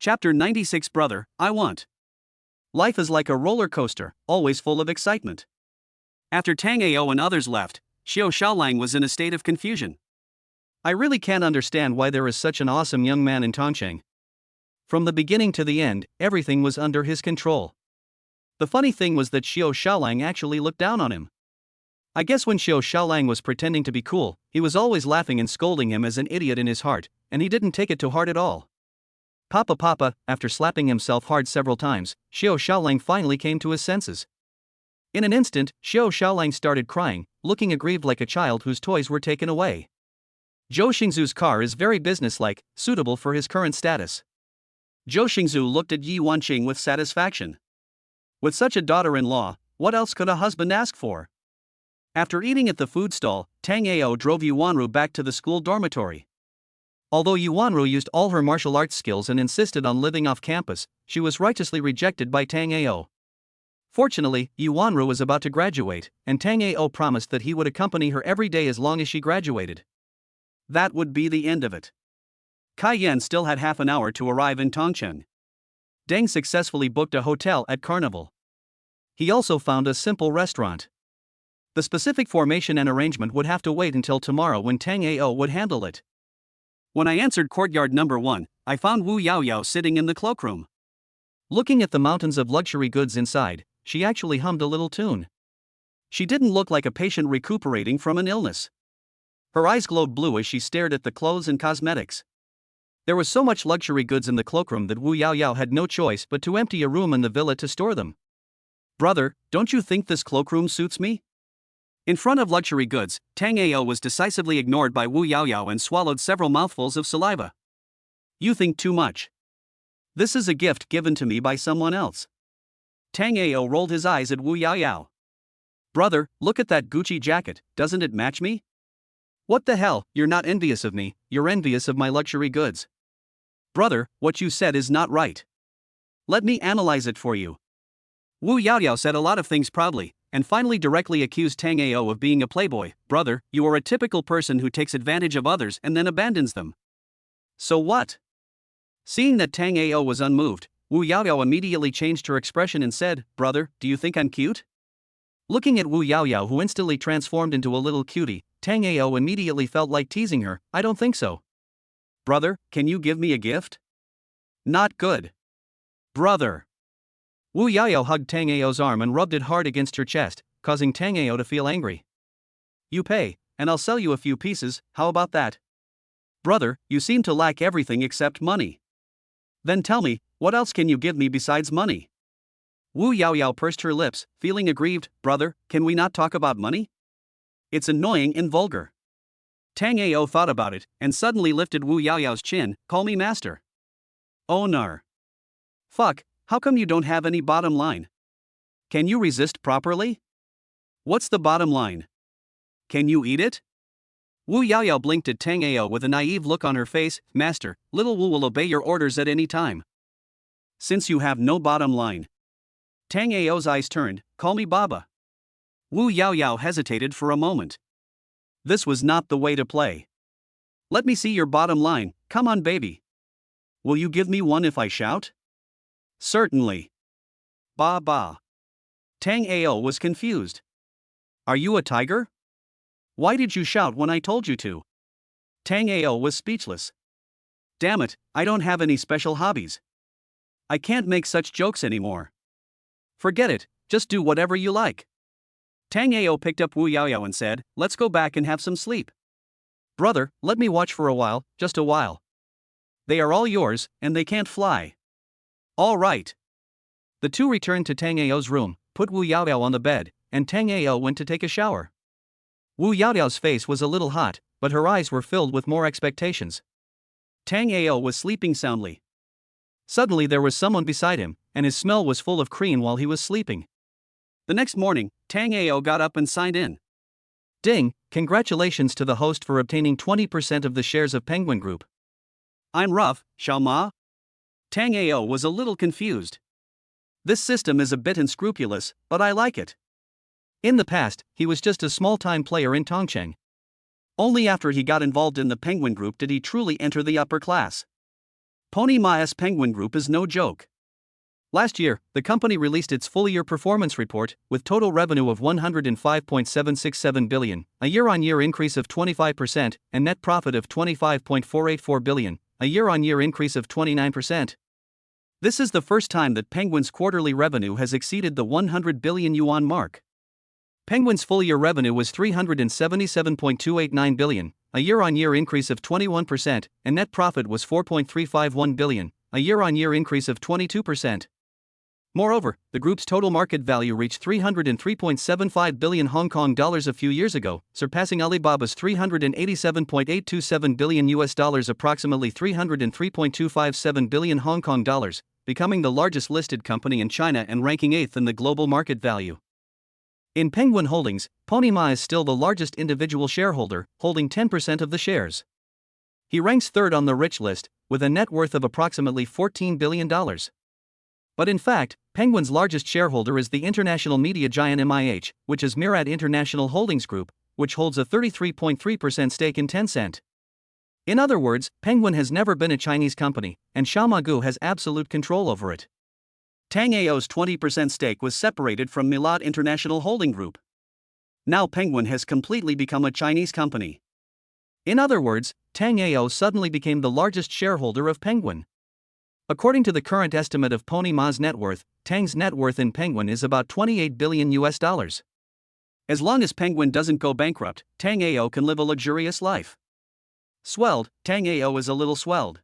Chapter 96 Brother, I want. Life is like a roller coaster, always full of excitement. After Tango and others left, Xiao Xiaolang was in a state of confusion.
I really can't understand why there is such an awesome young man in Tongcheng. From the beginning to the end, everything was under his control. The funny thing was that Xiao Xiaolang actually looked down on him. I guess when Xiao Xiaolang was pretending to be cool, he was always laughing and scolding him as an idiot in his heart, and he didn't take it to heart at all. Papa, after slapping himself hard several times, Xiao Xiaolang finally came to his senses. In an instant, Xiao Xiaolang started crying, looking aggrieved like a child whose toys were taken away. Zhou Xingzu's car is very businesslike, suitable for his current status.
Zhou Xingzu looked at Yi Wanqing with satisfaction. With such a daughter-in-law, what else could a husband ask for? After eating at the food stall, Tango drove Yuanru back to the school dormitory.
Although Yuanru used all her martial arts skills and insisted on living off campus, she was righteously rejected by Tango. Fortunately, Yuanru was about to graduate, and Tango promised that he would accompany her every day as long as she graduated.
That would be the end of it. Kai Yan still had half an hour to arrive in Tongcheng. Deng successfully booked a hotel at Carnival.
He also found a simple restaurant. The specific formation and arrangement would have to wait until tomorrow when Tango would handle it.
When I answered courtyard number 1, I found Wu Yaoyao sitting in the cloakroom.
Looking at the mountains of luxury goods inside, she actually hummed a little tune.
She didn't look like a patient recuperating from an illness. Her eyes glowed blue as she stared at the clothes and cosmetics.
There was so much luxury goods in the cloakroom that Wu Yaoyao had no choice but to empty a room in the villa to store them.
Brother, don't you think this cloakroom suits me? In front of luxury goods, Tango was decisively ignored by Wu Yaoyao and swallowed several mouthfuls of saliva. You think too much. This is a gift given to me by someone else. Tango rolled his eyes at Wu Yaoyao. Brother, look at that Gucci jacket, doesn't it match me?
What the hell, you're not envious of me, you're envious of my luxury goods.
Brother, what you said is not right. Let me analyze it for you. Wu Yaoyao said a lot of things proudly, and finally directly accused Tango of being a playboy. Brother, you are a typical person who takes advantage of others and then abandons them. So what? Seeing that Tango was unmoved, Wu Yaoyao immediately changed her expression and said, Brother, do you think I'm cute?
Looking at Wu Yaoyao, who instantly transformed into a little cutie, Tango immediately felt like teasing her. I don't think so.
Brother, can you give me a gift? Not good. Brother.
Wu Yaoyao hugged Tango's arm and rubbed it hard against her chest, causing Tango to feel angry.
You pay, and I'll sell you a few pieces, how about that? Brother, you seem to lack everything except money. Then tell me, what else can you give me besides money? Wu Yaoyao pursed her lips, feeling aggrieved. Brother, can we not talk about money? It's annoying and vulgar. Tang Ao thought about it, and suddenly lifted Wu Yaoyao's chin. Call me master. Oh nar. Fuck, how come you don't have any bottom line? Can you resist properly? What's the bottom line? Can you eat it? Wu Yaoyao blinked at Tang Ao with a naive look on her face. Master, little Wu will obey your orders at any time. Since you have no bottom line. Tang Ao's eyes turned. Call me Baba. Wu Yaoyao hesitated for a moment. This was not the way to play. Let me see your bottom line, come on baby. Will you give me one if I shout? Certainly. Ba ba. Tang Ao was confused. Are you a tiger? Why did you shout when I told you to? Tang Ao was speechless. Damn it, I don't have any special hobbies. I can't make such jokes anymore. Forget it, just do whatever you like. Tang Ao picked up Wu Yaoyao and said, let's go back and have some sleep. Brother, let me watch for a while, just a while. They are all yours, and they can't fly. All right. The two returned to Tang Ao's room, put Wu Yaoyao on the bed, and Tang Ao went to take a shower. Wu Yaoyao's face was a little hot, but her eyes were filled with more expectations. Tang Ao was sleeping soundly. Suddenly there was someone beside him, and his smell was full of cream while he was sleeping. The next morning, Tang Ao got up and signed in. Ding, congratulations to the host for obtaining 20% of the shares of Penguin Group. I'm rough, Xiao Ma. Tang Ao was a little confused. This system is a bit unscrupulous, but I like it. In the past, he was just a small-time player in Tongcheng. Only after he got involved in the Penguin Group did he truly enter the upper class. Pony Ma's Penguin Group is no joke. Last year, the company released its full-year performance report, with total revenue of 105.767 billion, a year-on-year increase of 25%, and net profit of 25.484 billion, a year-on-year increase of 29%. This is the first time that Penguin's quarterly revenue has exceeded the 100 billion yuan mark. Penguin's full-year revenue was 377.289 billion, a year-on-year increase of 21%, and net profit was 4.351 billion, a year-on-year increase of 22%. Moreover, the group's total market value reached 303.75 billion Hong Kong dollars a few years ago, surpassing Alibaba's 387.827 billion US dollars, approximately 303.257 billion Hong Kong dollars, becoming the largest listed company in China and ranking 8th in the global market value. In Penguin Holdings, Pony Ma is still the largest individual shareholder, holding 10% of the shares. He ranks third on the rich list, with a net worth of approximately $14 billion. But in fact, Penguin's largest shareholder is the international media giant MIH, which is Murad International Holdings Group, which holds a 33.3% stake in Tencent. In other words, Penguin has never been a Chinese company, and Xiao Magu has absolute control over it. Tang Ao's 20% stake was separated from Milad International Holding Group. Now Penguin has completely become a Chinese company. In other words, Tang Ao suddenly became the largest shareholder of Penguin. According to the current estimate of Pony Ma's net worth, Tang's net worth in Penguin is about 28 billion US dollars. As long as Penguin doesn't go bankrupt, Tang Ao can live a luxurious life. Swelled, Tang Ao is a little swelled.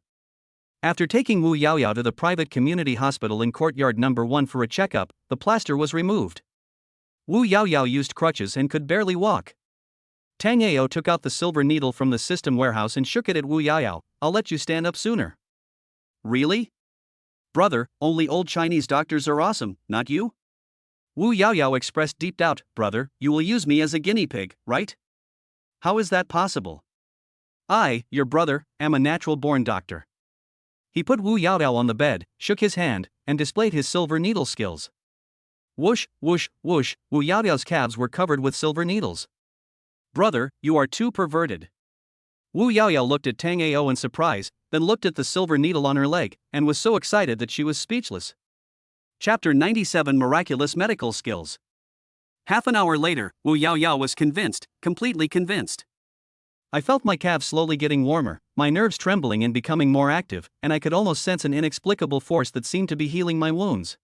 After taking Wu Yaoyao to the private community hospital in Courtyard No. 1 for a checkup, the plaster was removed. Wu Yaoyao used crutches and could barely walk. Tang Ao took out the silver needle from the system warehouse and shook it at Wu Yaoyao. I'll let you stand up sooner. Really? Brother, only old Chinese doctors are awesome, not you? Wu Yaoyao expressed deep doubt. Brother, you will use me as a guinea pig, right? How is that possible? I, your brother, am a natural-born doctor. He put Wu Yaoyao on the bed, shook his hand, and displayed his silver needle skills. Whoosh, whoosh, whoosh, Wu Yaoyao's calves were covered with silver needles. Brother, you are too perverted. Wu Yaoyao looked at Tang Ao in surprise, then looked at the silver needle on her leg, and was so excited that she was speechless. Chapter 97: Miraculous Medical Skills. Half an hour later, Wu Yaoyao was convinced, completely convinced. I felt my calves slowly getting warmer, my nerves trembling and becoming more active, and I could almost sense an inexplicable force that seemed to be healing my wounds.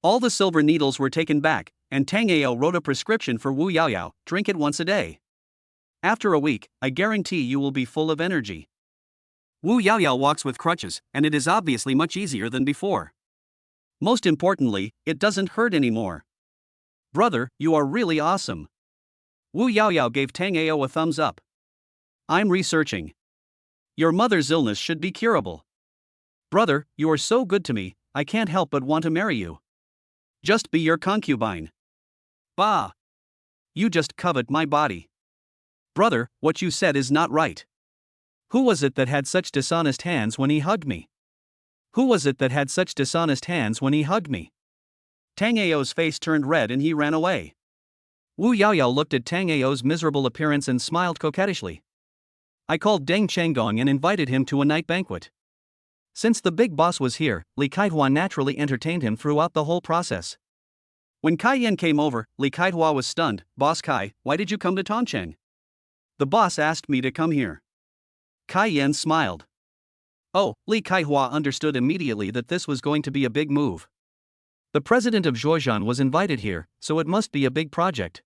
All the silver needles were taken back, and Tang Ao wrote a prescription for Wu Yaoyao: drink it once a day. After a week, I guarantee you will be full of energy. Wu Yaoyao walks with crutches, and it is obviously much easier than before. Most importantly, it doesn't hurt anymore. Brother, you are really awesome. Wu Yaoyao gave Tango a thumbs up. I'm researching. Your mother's illness should be curable. Brother, you are so good to me, I can't help but want to marry you. Just be your concubine. Bah! You just covet my body. Brother, what you said is not right. Who was it that had such dishonest hands when he hugged me? Who was it that had such dishonest hands when he hugged me? Tango's face turned red and he ran away. Wu Yaoyao looked at Tango's miserable appearance and smiled coquettishly. I called Deng Chenggong and invited him to a night banquet. Since the big boss was here, Li Kaihua naturally entertained him throughout the whole process. When Kai Yan came over, Li Kaihua was stunned. Boss Kai, why did you come to Tongcheng? The boss asked me to come here. Kai Yan smiled. Oh, Li Kaihua understood immediately that this was going to be a big move. The president of Zhuozhan was invited here, so it must be a big project.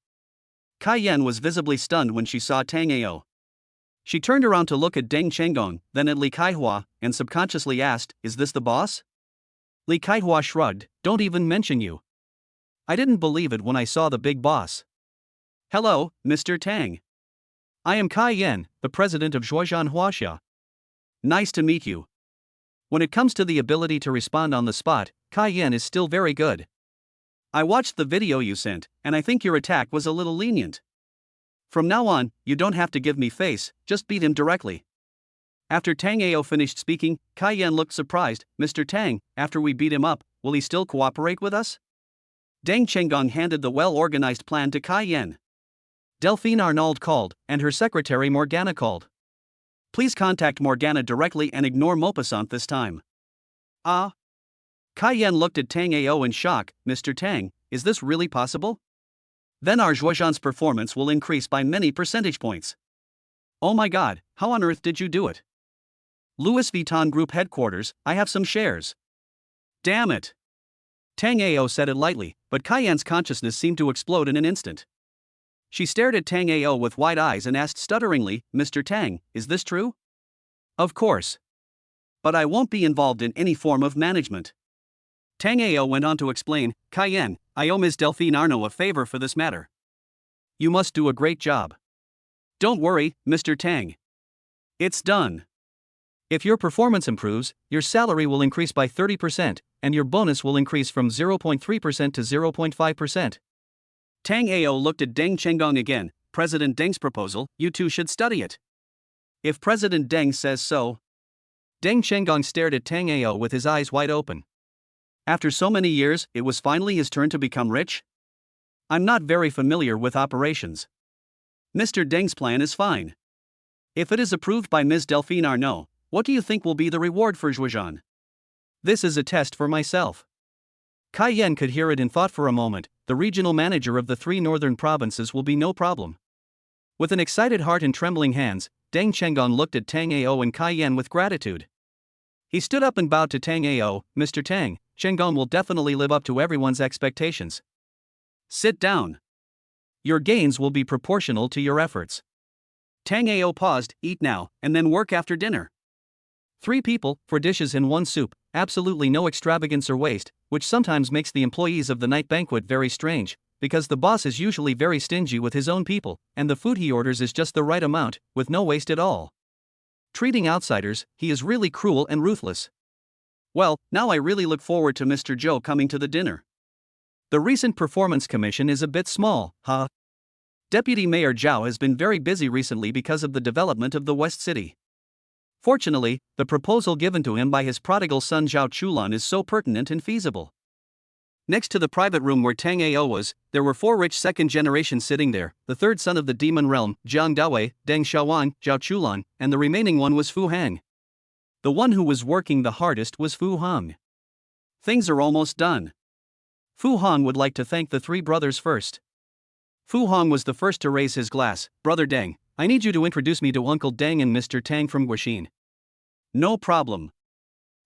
Kai Yan was visibly stunned when she saw Tang Ao. She turned around to look at Deng Chenggong, then at Li Kaihua, and subconsciously asked, is this the boss? Li Kaihua shrugged, don't even mention you. I didn't believe it when I saw the big boss. Hello, Mr. Tang. I am Kai Yan, the president of Zhuozhan Huaxia. Nice to meet you. When it comes to the ability to respond on the spot, Kai Yan is still very good. I watched the video you sent, and I think your attack was a little lenient. From now on, you don't have to give me face, just beat him directly. After Tang Ao finished speaking, Kai Yan looked surprised. Mr. Tang, after we beat him up, will he still cooperate with us? Deng Chenggong handed the well-organized plan to Kai Yan. Delphine Arnauld called, and her secretary Morgana called. Please contact Morgana directly and ignore Maupassant this time. Ah? Kai Yan looked at Tang Ao in shock. Mr. Tang, is this really possible? Then our Zhuozhan's performance will increase by many percentage points. Oh my god, how on earth did you do it? Louis Vuitton Group headquarters, I have some shares. Damn it. Tang Ao said it lightly, but Kai Yan's consciousness seemed to explode in an instant. She stared at Tang Ao with wide eyes and asked stutteringly, Mr. Tang, is this true? Of course. But I won't be involved in any form of management. Tang Ao went on to explain, Kai Yan, I owe Ms. Delphine Arnauld a favor for this matter. You must do a great job. Don't worry, Mr. Tang. It's done. If your performance improves, your salary will increase by 30%, and your bonus will increase from 0.3% to 0.5%. Tang Ao looked at Deng Chenggong again. President Deng's proposal, you two should study it. If President Deng says so. Deng Chenggong stared at Tang Ao with his eyes wide open. After so many years, it was finally his turn to become rich? I'm not very familiar with operations. Mr. Deng's plan is fine. If it is approved by Ms. Delphine Arnauld, what do you think will be the reward for Zhuozhan? This is a test for myself. Kai Yan could hear it and thought for a moment, the regional manager of the 3 northern provinces will be no problem. With an excited heart and trembling hands, Deng Chenggong looked at Tang Ao and Kai Yan with gratitude. He stood up and bowed to Tang Ao. Mr. Tang, Chenggong will definitely live up to everyone's expectations. Sit down. Your gains will be proportional to your efforts. Tang Ao paused, eat now, and then work after dinner. 3 people, 4 dishes and 1 soup, absolutely no extravagance or waste, which sometimes makes the employees of the night banquet very strange, because the boss is usually very stingy with his own people, and the food he orders is just the right amount, with no waste at all. Treating outsiders, he is really cruel and ruthless. Well, now I really look forward to Mr. Zhou coming to the dinner. The recent performance commission is a bit small, huh? Deputy Mayor Zhao has been very busy recently because of the development of the West City. Fortunately, the proposal given to him by his prodigal son Zhao Chulan is so pertinent and feasible. Next to the private room where Tang Ao was, there were 4 rich second generations sitting there, the 3rd son of the demon realm, Jang Dawi, Deng Xiaowan, Zhao Chulan, and the remaining one was Fu Hang. The one who was working the hardest was Fu Hang. Things are almost done. Fu Hang would like to thank the 3 brothers first. Fu Hang was the first to raise his glass. Brother Deng, I need you to introduce me to Uncle Deng and Mr. Tang from Guixin. No problem.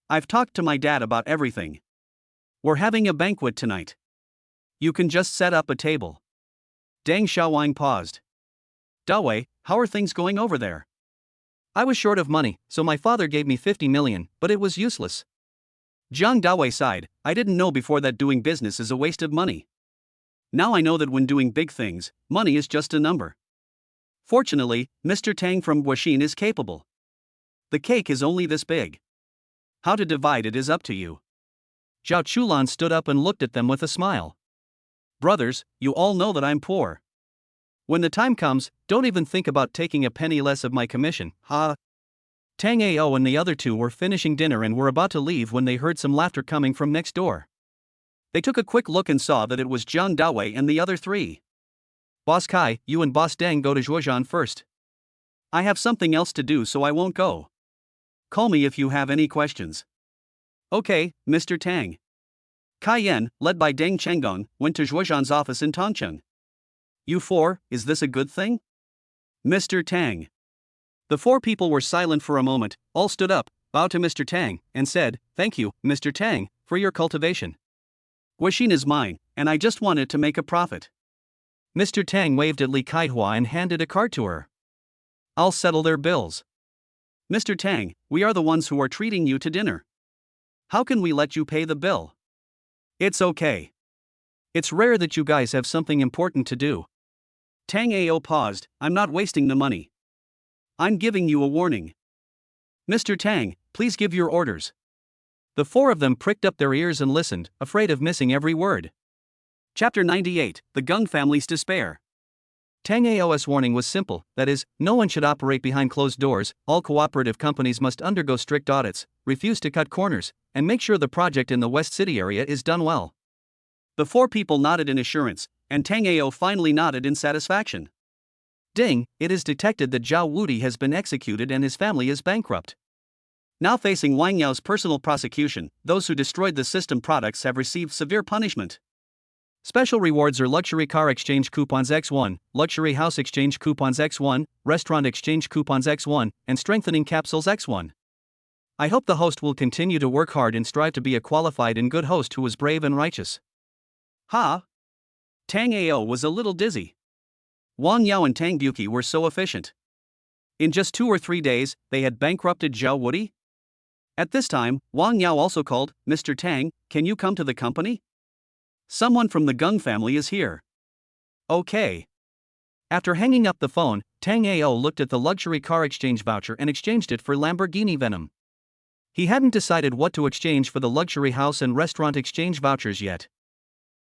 I've talked to my dad about everything. We're having a banquet tonight. You can just set up a table. Deng Xiaowang paused. Dawei, how are things going over there? I was short of money, so my father gave me 50 million, but it was useless. Jang Dawi sighed, I didn't know before that doing business is a waste of money. Now I know that when doing big things, money is just a number. Fortunately, Mr. Tang from Guaxin is capable. The cake is only this big. How to divide it is up to you.
Zhao Chulan stood up and looked at them with a smile.
Brothers, you all know that I'm poor.
When the time comes, don't even think about taking a penny less of my commission, ha. Tang Ao and the other two were finishing dinner and were about to leave when they heard some laughter coming from next door.
They took a quick look and saw that it was Jang Dawi and the other three.
Boss Kai, you and Boss Deng go to Zhuozhan first.
I have something else to do, so I won't go. Call me if you have any questions. Okay, Mr. Tang. Kai Yan, led by Deng Chenggong, went to Zhuozhan's office in Tongcheng. You four, is this a good thing? Mr. Tang. The four people were silent for a moment, all stood up, bowed to Mr. Tang, and said, Thank you, Mr. Tang, for your cultivation. Guaxin is mine, and I just wanted to make a profit.
Mr. Tang waved at Li Kaihua and handed a card to her. I'll settle their bills.
Mr. Tang, we are the ones who are treating you to dinner. How can we let you pay the bill? It's okay.
It's rare that you guys have something important to do.
Tang Ao paused, I'm not wasting the money. I'm giving you a warning. Mr. Tang, please give your orders.
The four of them pricked up their ears and listened, afraid of missing every word.
Chapter 98, The Gung Family's Despair.
Tang Ao's warning was simple, that is, no one should operate behind closed doors, all cooperative companies must undergo strict audits, refuse to cut corners, and make sure the project in the West City area is done well.
The four people nodded in assurance, and Tang Ao finally nodded in satisfaction.
Ding, it is detected that Zhao Wudi has been executed and his family is bankrupt.
Now facing Wang Yao's personal prosecution, those who destroyed the system products have received severe punishment.
Special rewards are luxury car exchange coupons X1, luxury house exchange coupons X1, restaurant exchange coupons X1, and strengthening capsules X1. I hope the host will continue to work hard and strive to be a qualified and good host who is brave and righteous.
Ha! Tang Ao was a little dizzy. Wang Yao and Tang Buki were so efficient. In just 2 or 3 days, they had bankrupted Zhao Wudi? At this time, Wang Yao also called, Mr. Tang, can you come to the company? Someone from the Gung family is here. Okay.
After hanging up the phone, Tang Ao looked at the luxury car exchange voucher and exchanged it for Lamborghini Venom. He hadn't decided what to exchange for the luxury house and restaurant exchange vouchers yet.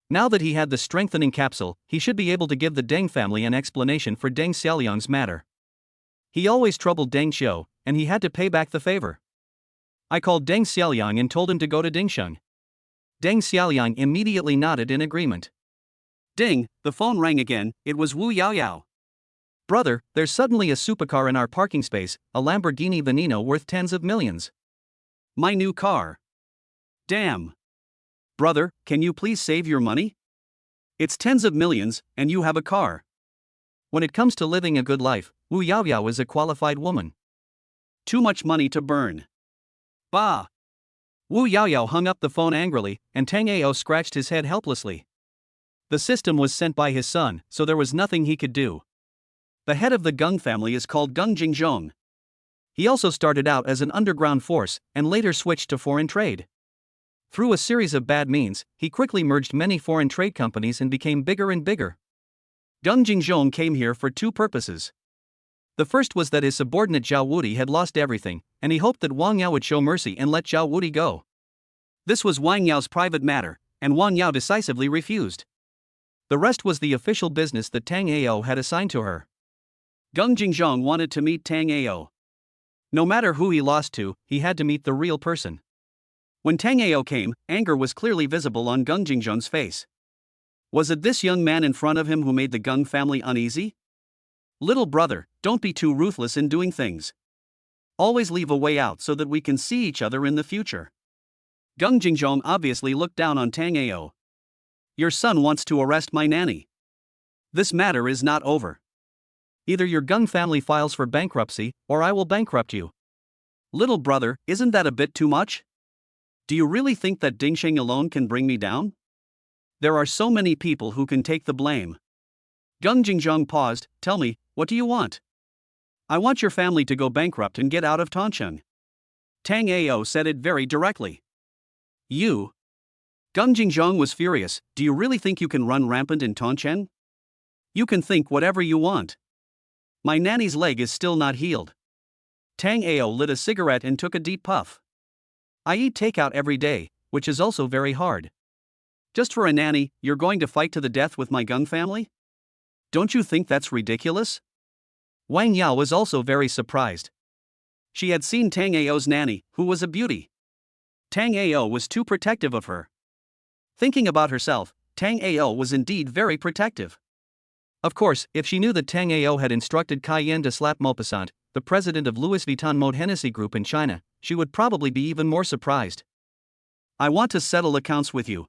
Now that he had the strengthening capsule, he should be able to give the Deng family an explanation for Deng Xiaoliang's matter. He always troubled Deng Xiu, and he had to pay back the favor. I called Deng Xiaoliang and told him to go to Dingsheng. Deng Xiaoliang immediately nodded in agreement.
Ding, the phone rang again, it was Wu Yaoyao.
Brother, there's suddenly a supercar in our parking space, a Lamborghini Veneno worth tens of millions.
My new car. Damn. Brother, can you please save your money? It's tens of millions, and you have a car.
When it comes to living a good life, Wu Yaoyao is a qualified woman.
Too much money to burn. Bah!
Wu Yaoyao hung up the phone angrily, and Tang Ao scratched his head helplessly. The system was sent by his son, so there was nothing he could do.
The head of the Gung family is called Gung Jingzhong.
He also started out as an underground force, and later switched to foreign trade. Through a series of bad means, he quickly merged many foreign trade companies and became bigger and bigger.
Gung Jingzhong came here for 2 purposes.
The first was that his subordinate Zhao Wudi had lost everything, and he hoped that Wang Yao would show mercy and let Zhao Wudi go.
This was Wang Yao's private matter, and Wang Yao decisively refused.
The rest was the official business that Tang Ao had assigned to her.
Gung Jingzhong wanted to meet Tang Ao.
No matter who he lost to, he had to meet the real person.
When Tang Ao came, anger was clearly visible on Gung Jingzhong's face. Was it this young man in front of him who made the Gung family uneasy? Little brother, don't be too ruthless in doing things. Always leave a way out so that we can see each other in the future. Gung Jingzhong obviously looked down on Tang Ao. Your son wants to arrest my nanny. This matter is not over.
Either your Gung family files for bankruptcy, or I will bankrupt you.
Little brother, isn't that a bit too much? Do you really think that Dingsheng alone can bring me down? There are so many people who can take the blame. Gung Jingzhong paused, tell me, what do you want? I want your family to go bankrupt and get out of Tongcheng. Tang Ao said it very directly. You? Gung Jingzhong was furious. Do you really think you can run rampant in Tongchen? You can think whatever you want. My nanny's leg is still not healed. Tang Ao lit a cigarette and took a deep puff. I eat takeout every day, which is also very hard. Just for a nanny, you're going to fight to the death with my Gung family? Don't you think that's ridiculous? Wang Yao was also very surprised. She had seen Tang Ao's nanny, who was a beauty. Tang Ao was too protective of her. Thinking about herself, Tang Ao was indeed very protective. Of course, if she knew that Tang Ao had instructed Kai Yan to slap Maupassant, the president of Louis Vuitton Mode Hennessy Group in China, she would probably be even more surprised. I want to settle accounts with you.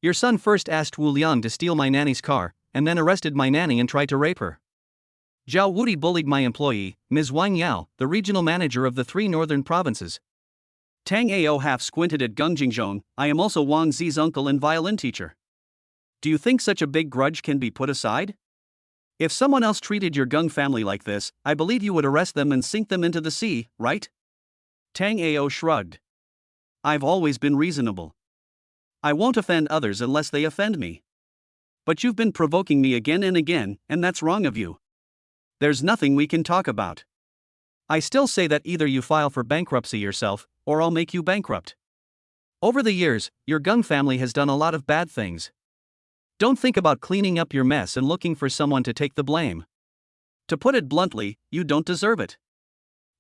Your son first asked Wu Liang to steal my nanny's car, and then arrested my nanny and tried to rape her. Zhao Wudi bullied my employee, Ms. Wang Yao, the regional manager of the 3 northern provinces. Tang Ao half squinted at Gung Jingzhong. I am also Wang Zi's uncle and violin teacher. Do you think such a big grudge can be put aside? If someone else treated your Gung family like this, I believe you would arrest them and sink them into the sea, right? Tang Ao shrugged. I've always been reasonable. I won't offend others unless they offend me. But you've been provoking me again and again, and that's wrong of you. There's nothing we can talk about. I still say that either you file for bankruptcy yourself, or I'll make you bankrupt. Over the years, your Gung family has done a lot of bad things. Don't think about cleaning up your mess and looking for someone to take the blame. To put it bluntly, you don't deserve it.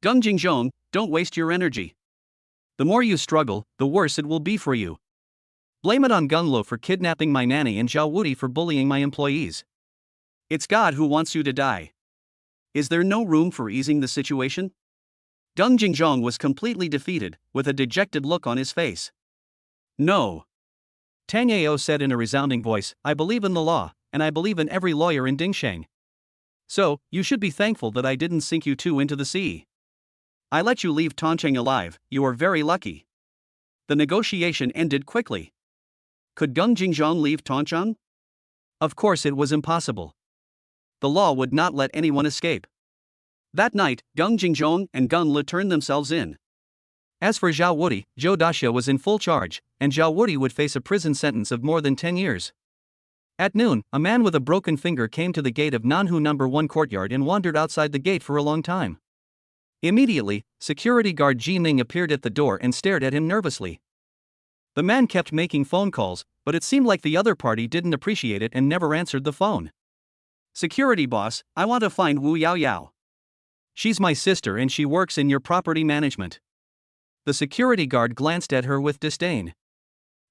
Gung Jingzhong, don't waste your energy. The more you struggle, the worse it will be for you. Blame it on Gung Lo for kidnapping my nanny and Zhao Wudi for bullying my employees. It's God who wants you to die. Is there no room for easing the situation? Gung Jingzhong was completely defeated, with a dejected look on his face. No. Tang Ao said in a resounding voice, I believe in the law, and I believe in every lawyer in Dingsheng. So, you should be thankful that I didn't sink you two into the sea. I let you leave Tongcheng alive, you are very lucky. The negotiation ended quickly. Could Gung Jingzhong leave Tongcheng? Of course it was impossible. The law would not let anyone escape. That night, Gung Jingzhong and Gung Le turned themselves in. As for Zhao Wudi, Zhou Daxia was in full charge, and Zhao Wudi would face a prison sentence of more than 10 years. At noon, a man with a broken finger came to the gate of Nanhu No. 1 courtyard and wandered outside the gate for a long time. Immediately, security guard Ji Ning appeared at the door and stared at him nervously. The man kept making phone calls, but it seemed like the other party didn't appreciate it and never answered the phone. Security boss, I want to find Wu Yao Yao. She's my sister and she works in your property management. The security guard glanced at her with disdain.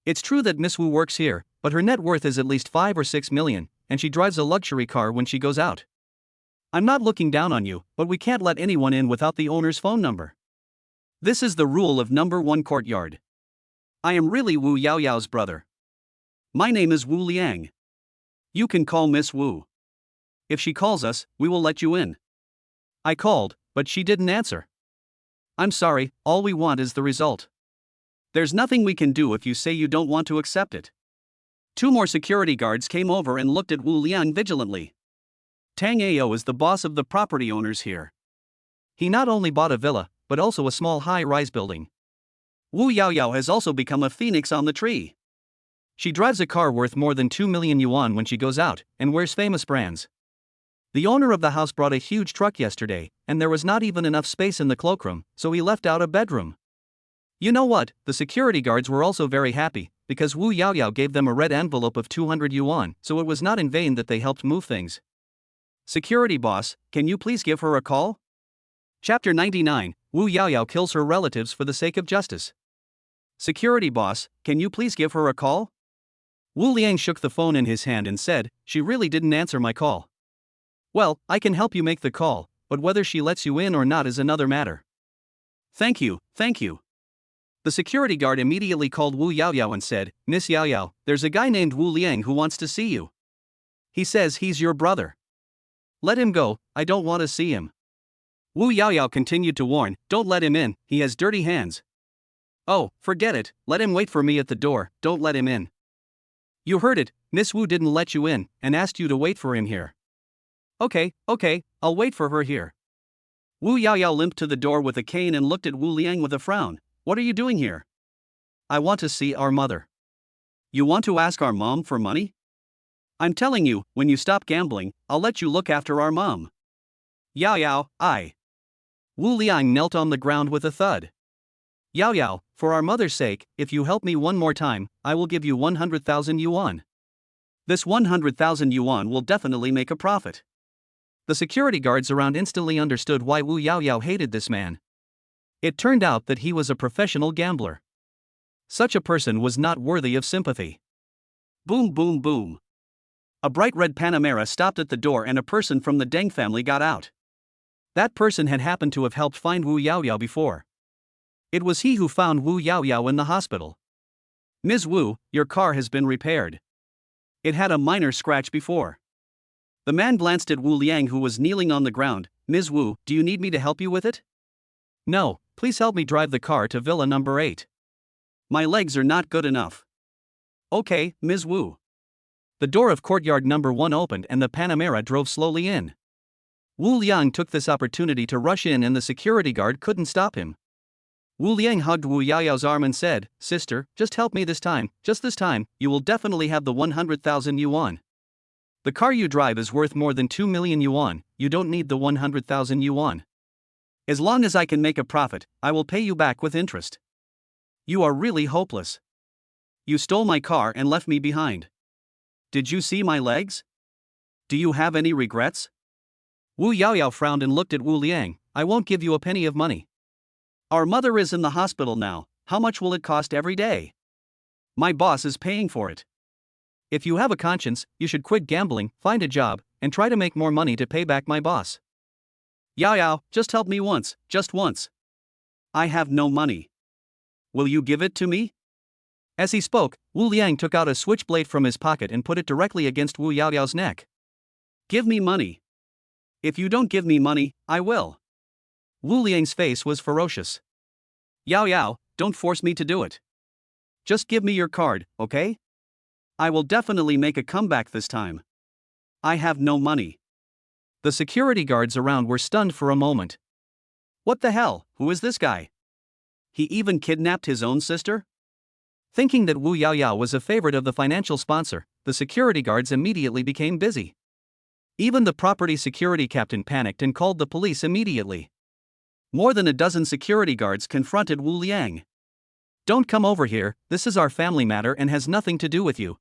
It's true that Miss Wu works here, but her net worth is at least 5 or 6 million, and she drives a luxury car when she goes out. I'm not looking down on you, but we can't let anyone in without the owner's phone number. This is the rule of No. 1 courtyard. I am really Wu Yao Yao's brother. My name is Wu Liang. You can call Miss Wu. If she calls us, we will let you in. I called, but she didn't answer. I'm sorry, all we want is the result. There's nothing we can do if you say you don't want to accept it. 2 more security guards came over and looked at Wu Liang vigilantly. Tang Ao is the boss of the property owners here. He not only bought a villa, but also a small high-rise building. Wu Yao Yao has also become a phoenix on the tree. She drives a car worth more than 2 million yuan when she goes out, and wears famous brands. The owner of the house brought a huge truck yesterday, and there was not even enough space in the cloakroom, so he left out a bedroom. You know what, the security guards were also very happy, because Wu Yao Yao gave them a red envelope of 200 yuan, so it was not in vain that they helped move things. Security boss, can you please give her a call? Chapter 99, Wu Yao Yao kills her relatives for the sake of justice. Security boss, can you please give her a call? Wu Liang shook the phone in his hand and said, she really didn't answer my call. Well, I can help you make the call, but whether she lets you in or not is another matter. Thank you, thank you. The security guard immediately called Wu Yao Yao and said, Miss Yao Yao, there's a guy named Wu Liang who wants to see you. He says he's your brother. Let him go, I don't want to see him. Wu Yao Yao continued to warn, don't let him in, he has dirty hands. Oh, forget it, let him wait for me at the door, don't let him in. You heard it, Miss Wu didn't let you in, and asked you to wait for him here. Okay, I'll wait for her here. Wu Yao Yao limped to the door with a cane and looked at Wu Liang with a frown. What are you doing here? I want to see our mother. You want to ask our mom for money? I'm telling you, when you stop gambling, I'll let you look after our mom. Yao Yao, I.
Wu Liang knelt on the ground with a thud. Yao Yao, for our mother's sake, if you help me one more time, I will give you 100,000 yuan.
This 100,000 yuan will definitely make a profit.
The security guards around instantly understood why Wu Yao Yao hated this man. It turned out that he was a professional gambler. Such a person was not worthy of sympathy.
Boom boom boom. A bright red Panamera stopped at the door and a person from the Deng family got out.
That person had happened to have helped find Wu Yao Yao before. It was he who found Wu Yao Yao in the hospital.
Ms. Wu, your car has been repaired. It had a minor scratch before. The man glanced at Wu Liang, who was kneeling on the ground. Ms. Wu, do you need me to help you with it?
No, please help me drive the car to Villa number 8.
My legs are not good enough. Okay, Ms. Wu.
The door of courtyard number 1 opened and the Panamera drove slowly in. Wu Liang took this opportunity to rush in and the security guard couldn't stop him. Wu Liang hugged Wu Yao Yao's arm and said, "Sister, just help me this time, just this time, you will definitely have the 100,000 yuan. The car you drive is worth more than 2 million yuan, you don't need the 100,000 yuan. As long as I can make a profit, I will pay you back with interest. You are really hopeless. You stole my car and left me behind. Did you see my legs? Do you have any regrets?" Wu Yao Yao frowned and looked at Wu Liang. "I won't give you a penny of money.
Our mother is in the hospital now, how much will it cost every day? My boss is paying for it.
If you have a conscience, you should quit gambling, find a job, and try to make more money to pay back my boss."
Yao Yao, just help me once, just once. I have no money. Will you give it to me?
As he spoke, Wu Liang took out a switchblade from his pocket and put it directly against Wu Yao Yao's neck.
Give me money. If you don't give me money, I will.
Wu Liang's face was ferocious.
Yao Yao, don't force me to do it. Just give me your card, okay? I will definitely make a comeback this time. I have no money.
The security guards around were stunned for a moment.
What the hell, who is this guy? He even kidnapped his own sister?
Thinking that Wu Yao Yao was a favorite of the financial sponsor, the security guards immediately became busy. Even the property security captain panicked and called the police immediately.
More than a dozen security guards confronted Wu Liang.
"Don't come over here, this is our family matter and has nothing to do with you."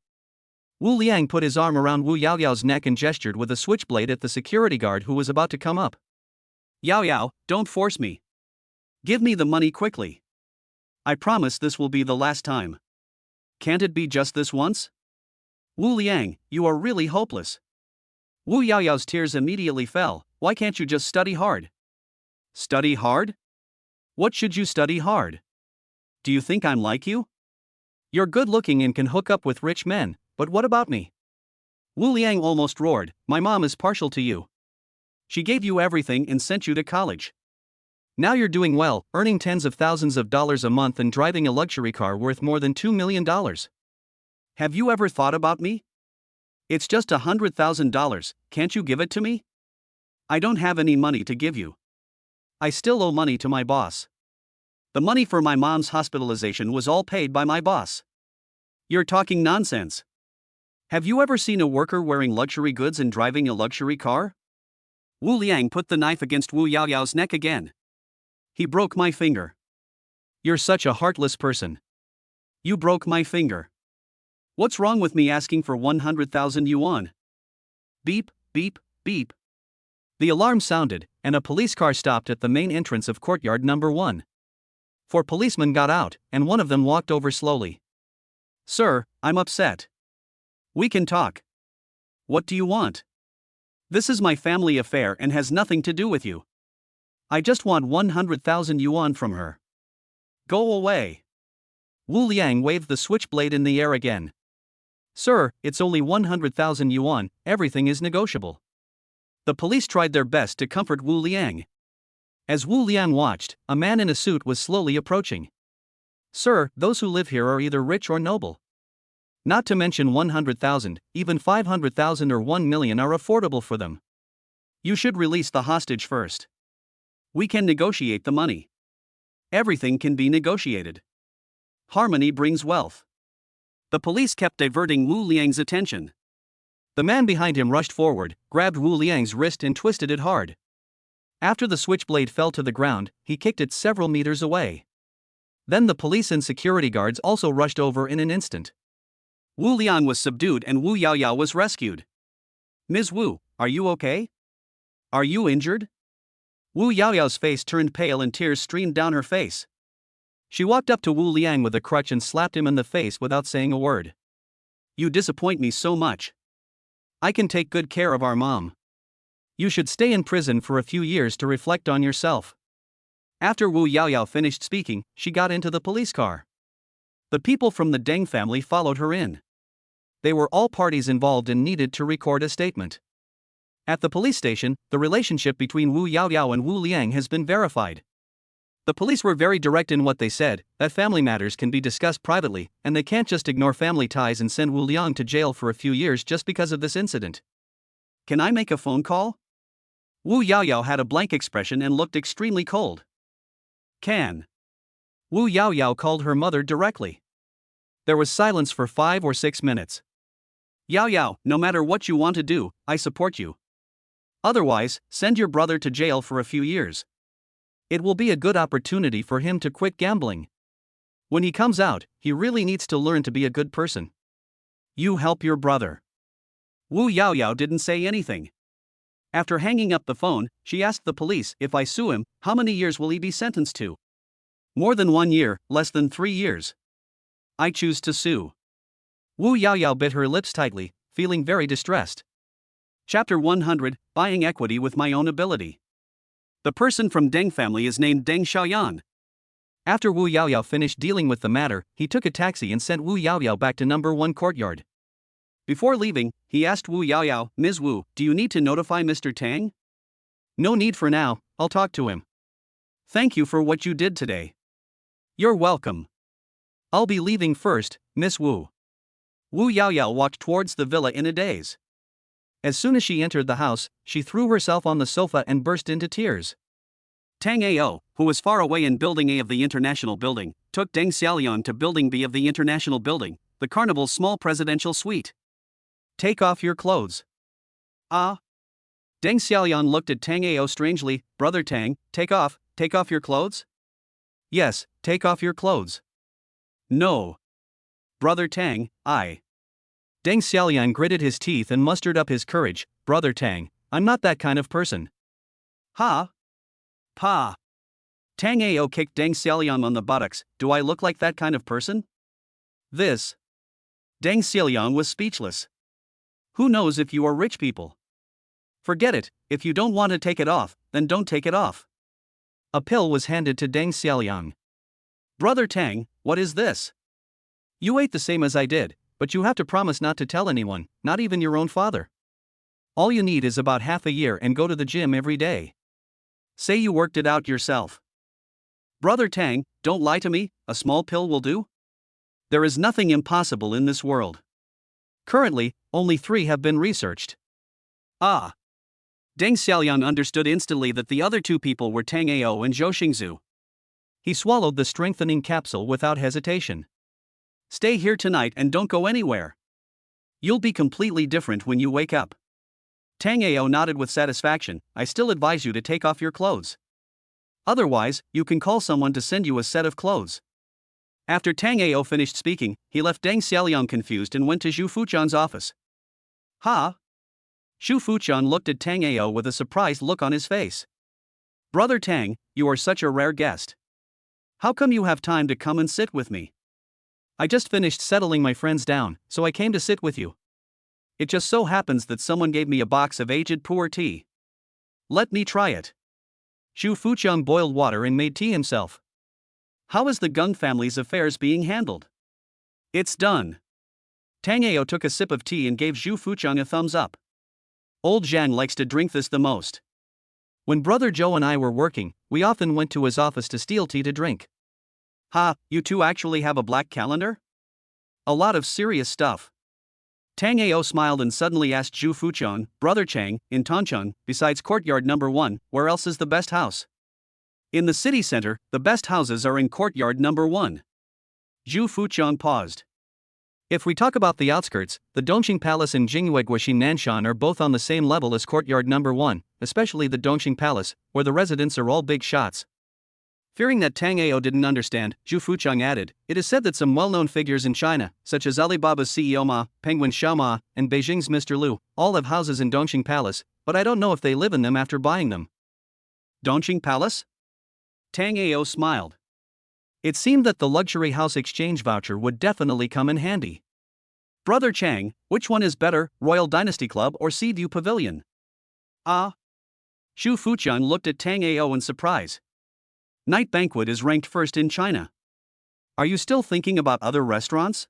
Wu Liang put his arm around Wu Yao Yao's neck and gestured with a switchblade at the security guard who was about to come up.
Yao Yao, don't force me. Give me the money quickly. I promise this will be the last time. Can't it be just this once? Wu Liang, you are really hopeless. Wu Yao Yao's tears immediately fell. Why can't you just study hard? Study hard? What should you study hard? Do you think I'm like you?
You're good looking and can hook up with rich men, but what about me?
Wu Liang almost roared, my mom is partial to you. She gave you everything and sent you to college.
Now you're doing well, earning tens of thousands of dollars a month and driving a luxury car worth more than $2 million.
Have you ever thought about me? It's just $100,000, can't you give it to me? I don't have any money to give you. I still owe money to my boss. The money for my mom's hospitalization was all paid by my boss. You're talking nonsense. Have you ever seen a worker wearing luxury goods and driving a luxury car? Wu Liang put the knife against Wu Yao Yao's neck again. He broke my finger.
You're such a heartless person.
You broke my finger. What's wrong with me asking for 100,000 yuan? Beep, beep, beep.
The alarm sounded, and a police car stopped at the main entrance of courtyard number 1. 4 policemen got out, and one of them walked over slowly.
Sir, I'm upset. We can talk. What do you want? This is my family affair and has nothing to do with you. I just want 100,000 yuan from her. Go away.
Wu Liang waved the switchblade in the air again. Sir, it's only 100,000 yuan, everything is negotiable.
The police tried their best to comfort Wu Liang.
As Wu Liang watched, a man in a suit was slowly approaching. Sir, those who live here are either rich or noble. Not to mention 100,000, even 500,000 or 1 million are affordable for them.
You should release the hostage first. We can negotiate the money. Everything can be negotiated. Harmony brings wealth. The police kept diverting Wu Liang's attention.
The man behind him rushed forward, grabbed Wu Liang's wrist and twisted it hard. After the switchblade fell to the ground, he kicked it several meters away. Then the police and security guards also rushed over in an instant.
Wu Liang was subdued and Wu Yaoyao was rescued. Ms. Wu, are you okay? Are you injured? Wu Yaoyao's face turned pale and tears streamed down her face. She walked up to Wu Liang with a crutch and slapped him in the face without saying a word. You disappoint me so much. I can take good care of our mom. You should stay in prison for a few years to reflect on yourself. After Wu Yaoyao finished speaking, she got into the police car. The people from the Deng family followed her in. They were all parties involved and needed to record a statement. At the police station, the relationship between Wu Yaoyao and Wu Liang has been verified. The police were very direct in what they said, that family matters can be discussed privately, and they can't just ignore family ties and send Wu Liang to jail for a few years just because of this incident. Can I make a phone call? Wu Yaoyao had a blank expression and looked extremely cold. Can. Wu Yaoyao called her mother directly. There was silence for 5 or 6 minutes. Yaoyao, no matter what you want to do, I support you. Otherwise, send your brother to jail for a few years. It will be a good opportunity for him to quit gambling. When he comes out, he really needs to learn to be a good person. You help your brother. Wu Yaoyao didn't say anything. After hanging up the phone, she asked the police, if I sue him, how many years will he be sentenced to? More than 1 year, less than 3 years. I choose to sue. Wu Yaoyao bit her lips tightly, feeling very distressed. Chapter 100, Buying Equity with My Own Ability. The person from Deng family is named Deng Xiaoyan. After Wu Yaoyao finished dealing with the matter, he took a taxi and sent Wu Yaoyao back to number 1 courtyard. Before leaving, he asked Wu Yaoyao, Ms. Wu, do you need to notify Mr. Tang? No need for now, I'll talk to him. Thank you for what you did today. You're welcome. I'll be leaving first, Miss Wu. Wu Yaoyao walked towards the villa in a daze. As soon as she entered the house, she threw herself on the sofa and burst into tears. Tang Ao, who was far away in Building A of the International Building, took Deng Xiaolian to Building B of the International Building, the Carnival's small presidential suite. Take off your clothes. Ah. Deng Xiaolian looked at Tang Ao strangely. Brother Tang, take off your clothes? Yes, take off your clothes. No. Brother Tang, I. Deng Xiaolian gritted his teeth and mustered up his courage. Brother Tang, I'm not that kind of person. Ha? Pa. Tang Ao kicked Deng Xiaolian on the buttocks. Do I look like that kind of person? This. Deng Xiaolian was speechless. Who knows if you are rich people? Forget it, if you don't want to take it off, then don't take it off. A pill was handed to Deng Xiaolian. Brother Tang, what is this? You ate the same as I did, but you have to promise not to tell anyone, not even your own father. All you need is about half a year and go to the gym every day. Say you worked it out yourself. Brother Tang, don't lie to me, a small pill will do? There is nothing impossible in this world. Currently, only 3 have been researched. Ah. Deng Xiaolian understood instantly that the other 2 people were Tang Ao and Zhou Xingzu. He swallowed the strengthening capsule without hesitation. Stay here tonight and don't go anywhere. You'll be completely different when you wake up. Tang Ao nodded with satisfaction. I still advise you to take off your clothes. Otherwise, you can call someone to send you a set of clothes. After Tang Ao finished speaking, he left Deng Xiaolian confused and went to Zhu Fuchan's office. Ha? Zhu Fuchan looked at Tang Ao with a surprised look on his face. Brother Tang, you are such a rare guest. How come you have time to come and sit with me? I just finished settling my friends down, so I came to sit with you. It just so happens that someone gave me a box of aged pu'er tea. Let me try it. Zhu Fuchan boiled water and made tea himself. How is the Gung family's affairs being handled? It's done. Tang Ao took a sip of tea and gave Zhu Fuchan a thumbs up. Old Zhang likes to drink this the most. When Brother Zhou and I were working, we often went to his office to steal tea to drink. Ha, you two actually have a black calendar? A lot of serious stuff. Tang Ao smiled and suddenly asked Zhu Fuchan, Brother Chang, in Tancheng, besides courtyard number 1, where else is the best house? In the city center, the best houses are in courtyard number 1. Zhu Fuqiang paused.
If we talk about the outskirts, the Dongqing Palace and Jinghueguoxi Nanshan are both on the same level as Courtyard Number 1, especially the Dongqing Palace, where the residents are all big shots. Fearing that Tang Ao didn't understand, Zhu Fuqiang added, it is said that some well-known figures in China, such as Alibaba's CEO Ma, Penguin Xiao Ma, and Beijing's Mr. Liu, all have houses in Dongqing Palace, but I don't know if they live in them after buying them.
Dongqing Palace? Tang Ao smiled.
It seemed that the luxury house exchange voucher would definitely come in handy.
Brother Chang, which one is better, Royal Dynasty Club or Seaview Pavilion?
Ah.
Zhu Fuqiang looked at Tang Ao in surprise. Night Banquet is ranked first in China. Are you still thinking about other restaurants?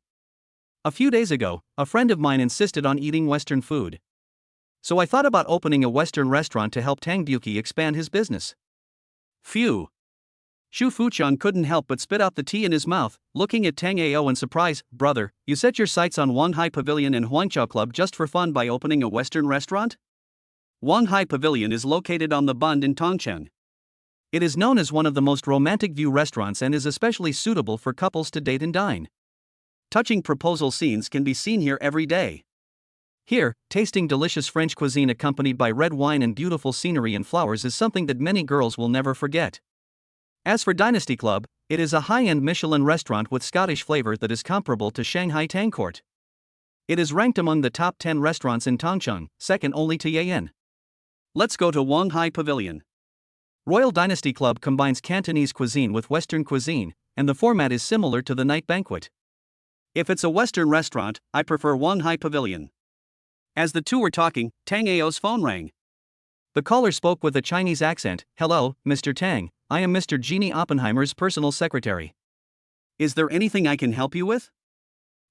A few days ago, a friend of mine insisted on eating Western food. So I thought about opening a Western restaurant to help Tang Duqi expand his business.
Phew. Zhu Fuqiang couldn't help but spit out the tea in his mouth, looking at Tang Ao in surprise. Brother, you set your sights on Wanhai Pavilion and Huangqiao Club just for fun by opening a Western restaurant? Wanhai Pavilion is located on the Bund in Tongcheng.
It is known as one of the most romantic view restaurants and is especially suitable for couples to date and dine.
Touching proposal scenes can be seen here every day.
Here, tasting delicious French cuisine accompanied by red wine and beautiful scenery and flowers is something that many girls will never forget. As for Dynasty Club, it is a high-end Michelin restaurant with Scottish flavor that is comparable to Shanghai Tang Court. It is ranked among the top 10 restaurants in Tongcheng, second only to Yayan.
Let's go to Wanhai Pavilion.
Royal Dynasty Club combines Cantonese cuisine with Western cuisine, and the format is similar to the night banquet.
If it's a Western restaurant, I prefer Wanhai Pavilion. As the two were talking, Tang Ao's phone rang.
The caller spoke with a Chinese accent. Hello, Mr. Tang, I am Mr. Jeannie Oppenheimer's personal secretary.
Is there anything I can help you with?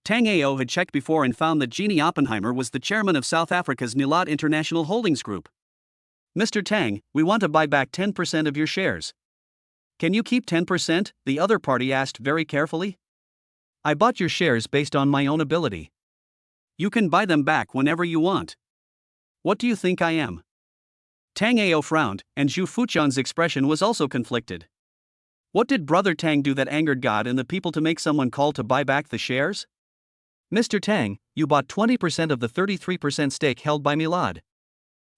Tang Ao had checked before and found that Jeannie Oppenheimer was the chairman of South Africa's Nilat International Holdings Group. Mr. Tang, we want to buy back 10% of your shares. Can you keep 10%? The other party asked very carefully.
I bought your shares based on my own ability.
You can buy them back whenever you want. What do you think I am? Tang Ao frowned, and Zhu Fuqiang's expression was also conflicted. What did Brother Tang do that angered God and the people to make someone call to buy back the shares?
Mr. Tang, you bought 20% of the 33% stake held by Milad.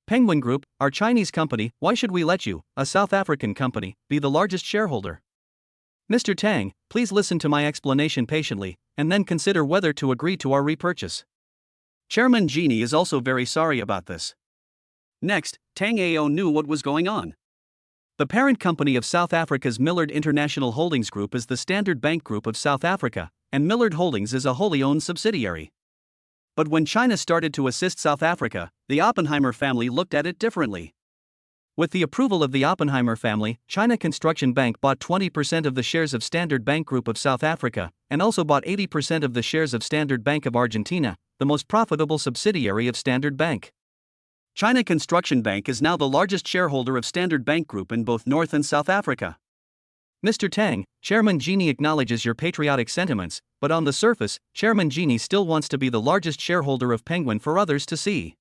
Penguin Group, our Chinese company, why should we let you, a South African company, be the largest shareholder? Mr. Tang, please listen to my explanation patiently, and then consider whether to agree to our repurchase.
Chairman Jeannie is also very sorry about this. Next, Tang Ao knew what was going on.
The parent company of South Africa's Millard International Holdings Group is the Standard Bank Group of South Africa, and Millard Holdings is a wholly owned subsidiary. But when China started to assist South Africa, the Oppenheimer family looked at it differently. With the approval of the Oppenheimer family, China Construction Bank bought 20% of the shares of Standard Bank Group of South Africa, and also bought 80% of the shares of Standard Bank of Argentina, the most profitable subsidiary of Standard Bank.
China Construction Bank is now the largest shareholder of Standard Bank Group in both North and South Africa.
Mr. Tang, Chairman Jeannie acknowledges your patriotic sentiments, but on the surface, Chairman Jeannie still wants to be the largest shareholder of Penguin for others to see.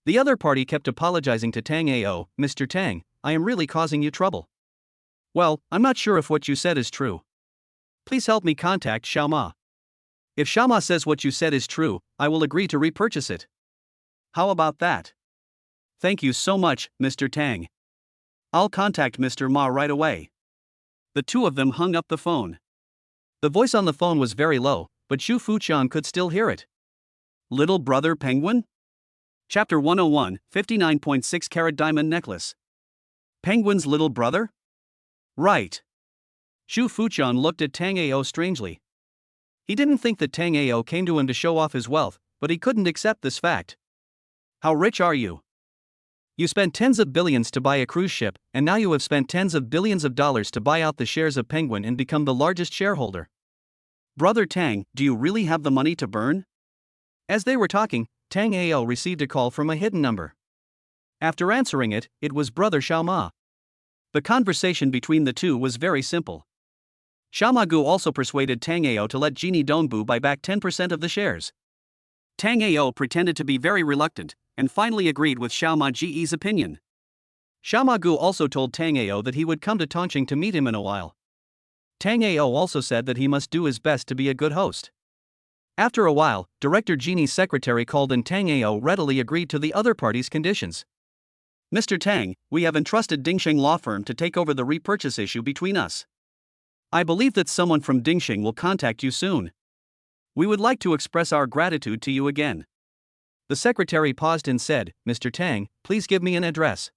The other party kept apologizing to Tang Ao. Mr. Tang, I am really causing you trouble. Well, I'm not sure if what you said is true. Please help me contact Xiao Ma. If Xiao Ma says what you said is true, I will agree to repurchase it.
How about that? Thank you so much, Mr. Tang. I'll contact Mr. Ma right away. The two of them hung up the phone.
The voice on the phone was very low, but Zhu Fuqiang could still hear it.
Little Brother Penguin? Chapter 101, 59.6 carat diamond necklace. Penguin's little brother? Right.
Zhu Fuqiang looked at Tang Ao strangely. He didn't think that Tang Ao came to him to show off his wealth, but he couldn't accept this fact.
How rich are you?
You spent tens of billions to buy a cruise ship, and now you have spent tens of billions of dollars to buy out the shares of Penguin and become the largest shareholder.
Brother Tang, do you really have the money to burn?
As they were talking, Tang Ao received a call from a hidden number. After answering it, it was Brother Xiao Ma.
The conversation between the two was very simple. Xiao Ma Gu also persuaded Tang Ao to let Jeannie Dongbu buy back 10% of the shares. Tang Ao pretended to be very reluctant, and finally agreed with Xiao Ma Ji's opinion.
Xiao Ma Gu also told Tang Ao that he would come to Tongcheng to meet him in a while. Tang Ao also said that he must do his best to be a good host. After a while, Director Genie's secretary called and Tang Ao readily agreed to the other party's conditions.
Mr. Tang, we have entrusted Dingxing Law Firm to take over the repurchase issue between us. I believe that someone from Dingxing will contact you soon. We would like to express our gratitude to you again.
The secretary paused and said, Mr. Tang, please give me an address.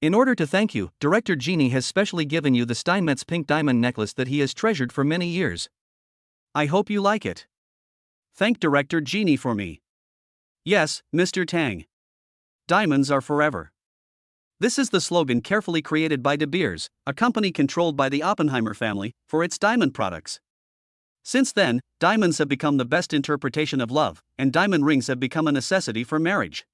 In order to thank you, Director Genie has specially given you the Steinmetz pink diamond necklace that he has treasured for many years.
I hope you like it. Thank Director Genie for me. Yes, Mr. Tang. Diamonds are forever. This is the slogan carefully created by De Beers, a company controlled by the Oppenheimer family, for its diamond products. Since then, diamonds have become the best interpretation of love, and diamond rings have become a necessity for marriage.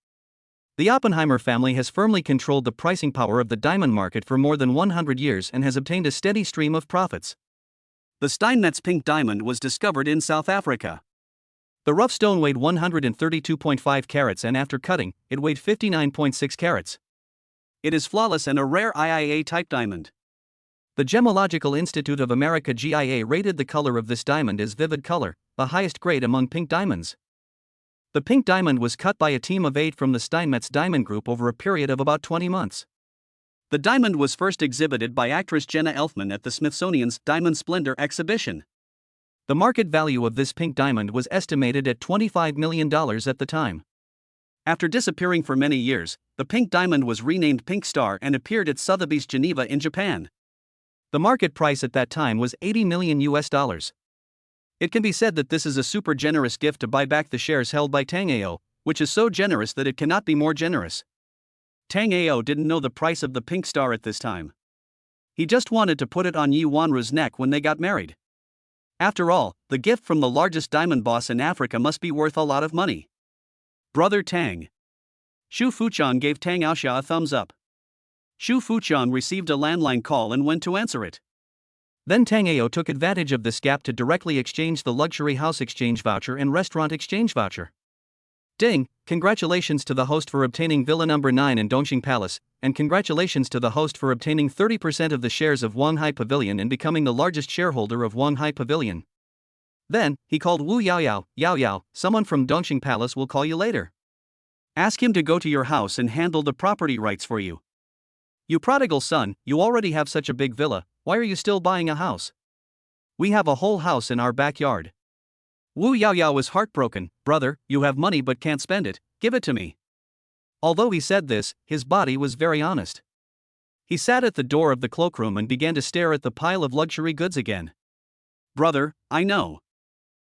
The Oppenheimer family has firmly controlled the pricing power of the diamond market for more than 100 years and has obtained a steady stream of profits.
The Steinmetz pink diamond was discovered in South Africa.
The rough stone weighed 132.5 carats and after cutting, it weighed 59.6 carats.
It is flawless and a rare IIA-type diamond.
The Gemological Institute of America GIA rated the color of this diamond as vivid color, the highest grade among pink diamonds. The pink diamond was cut by a team of 8 from the Steinmetz Diamond Group over a period of about 20 months.
The diamond was first exhibited by actress Jenna Elfman at the Smithsonian's Diamond Splendor exhibition.
The market value of this pink diamond was estimated at $25 million at the time.
After disappearing for many years, the pink diamond was renamed Pink Star and appeared at Sotheby's Geneva in Japan.
The market price at that time was $80 million. It can be said that this is a super generous gift to buy back the shares held by Tang Ao, which is so generous that it cannot be more generous.
Tang Ao didn't know the price of the Pink Star at this time. He just wanted to put it on Yi Wanru's neck when they got married. After all, the gift from the largest diamond boss in Africa must be worth a lot of money. Brother Tang. Xu Fuqiang gave Tang Aoxia a thumbs up. Xu Fuqiang received a landline call and went to answer it.
Then Tang Ao took advantage of this gap to directly exchange the luxury house exchange voucher and restaurant exchange voucher. Ding, congratulations to the host for obtaining Villa number 9 in Dongxing Palace, and congratulations to the host for obtaining 30% of the shares of Wanghai Pavilion and becoming the largest shareholder of Wanghai Pavilion. Then, he called Wu Yaoyao, Yaoyao, someone from Dongxing Palace will call you later. Ask him to go to your house and handle the property rights for you. You prodigal son, you already have such a big villa, why are you still buying a house? We have a whole house in our backyard. Wu Yaoyao was heartbroken. Brother, you have money but can't spend it, give it to me. Although he said this, his body was very honest. He sat at the door of the cloakroom and began to stare at the pile of luxury goods again.
Brother, I know.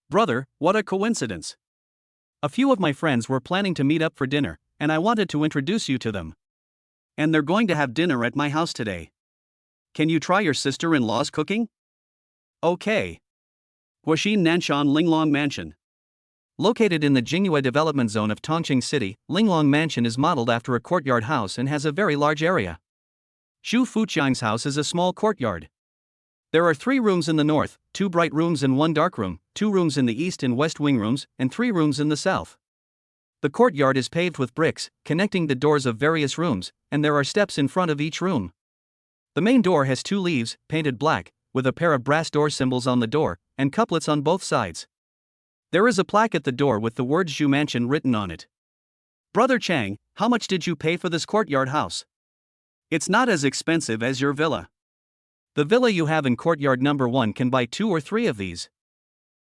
Brother, what a coincidence.
A few of my friends were planning to meet up for dinner, and I wanted to introduce you to them.
And they're going to have dinner at my house today. Can you try your sister-in-law's cooking? Okay. Guoxin Nanshan Linglong Mansion.
Located in the Jingyue development zone of Tongqing City, Linglong Mansion is modeled after a courtyard house and has a very large area. Xu Fuqiang's house is a small courtyard. There are 3 rooms in the north, 2 bright rooms and 1 dark room, 2 rooms in the east and west wing rooms, and 3 rooms in the south. The courtyard is paved with bricks, connecting the doors of various rooms, and there are steps in front of each room. The main door has 2 leaves, painted black, with a pair of brass door symbols on the door, and couplets on both sides. There is a plaque at the door with the words Zhu Mansion written on it. Brother Chang, how much did you pay for this courtyard house?
It's not as expensive as your villa.
The villa you have in courtyard number 1 can buy 2 or 3 of these.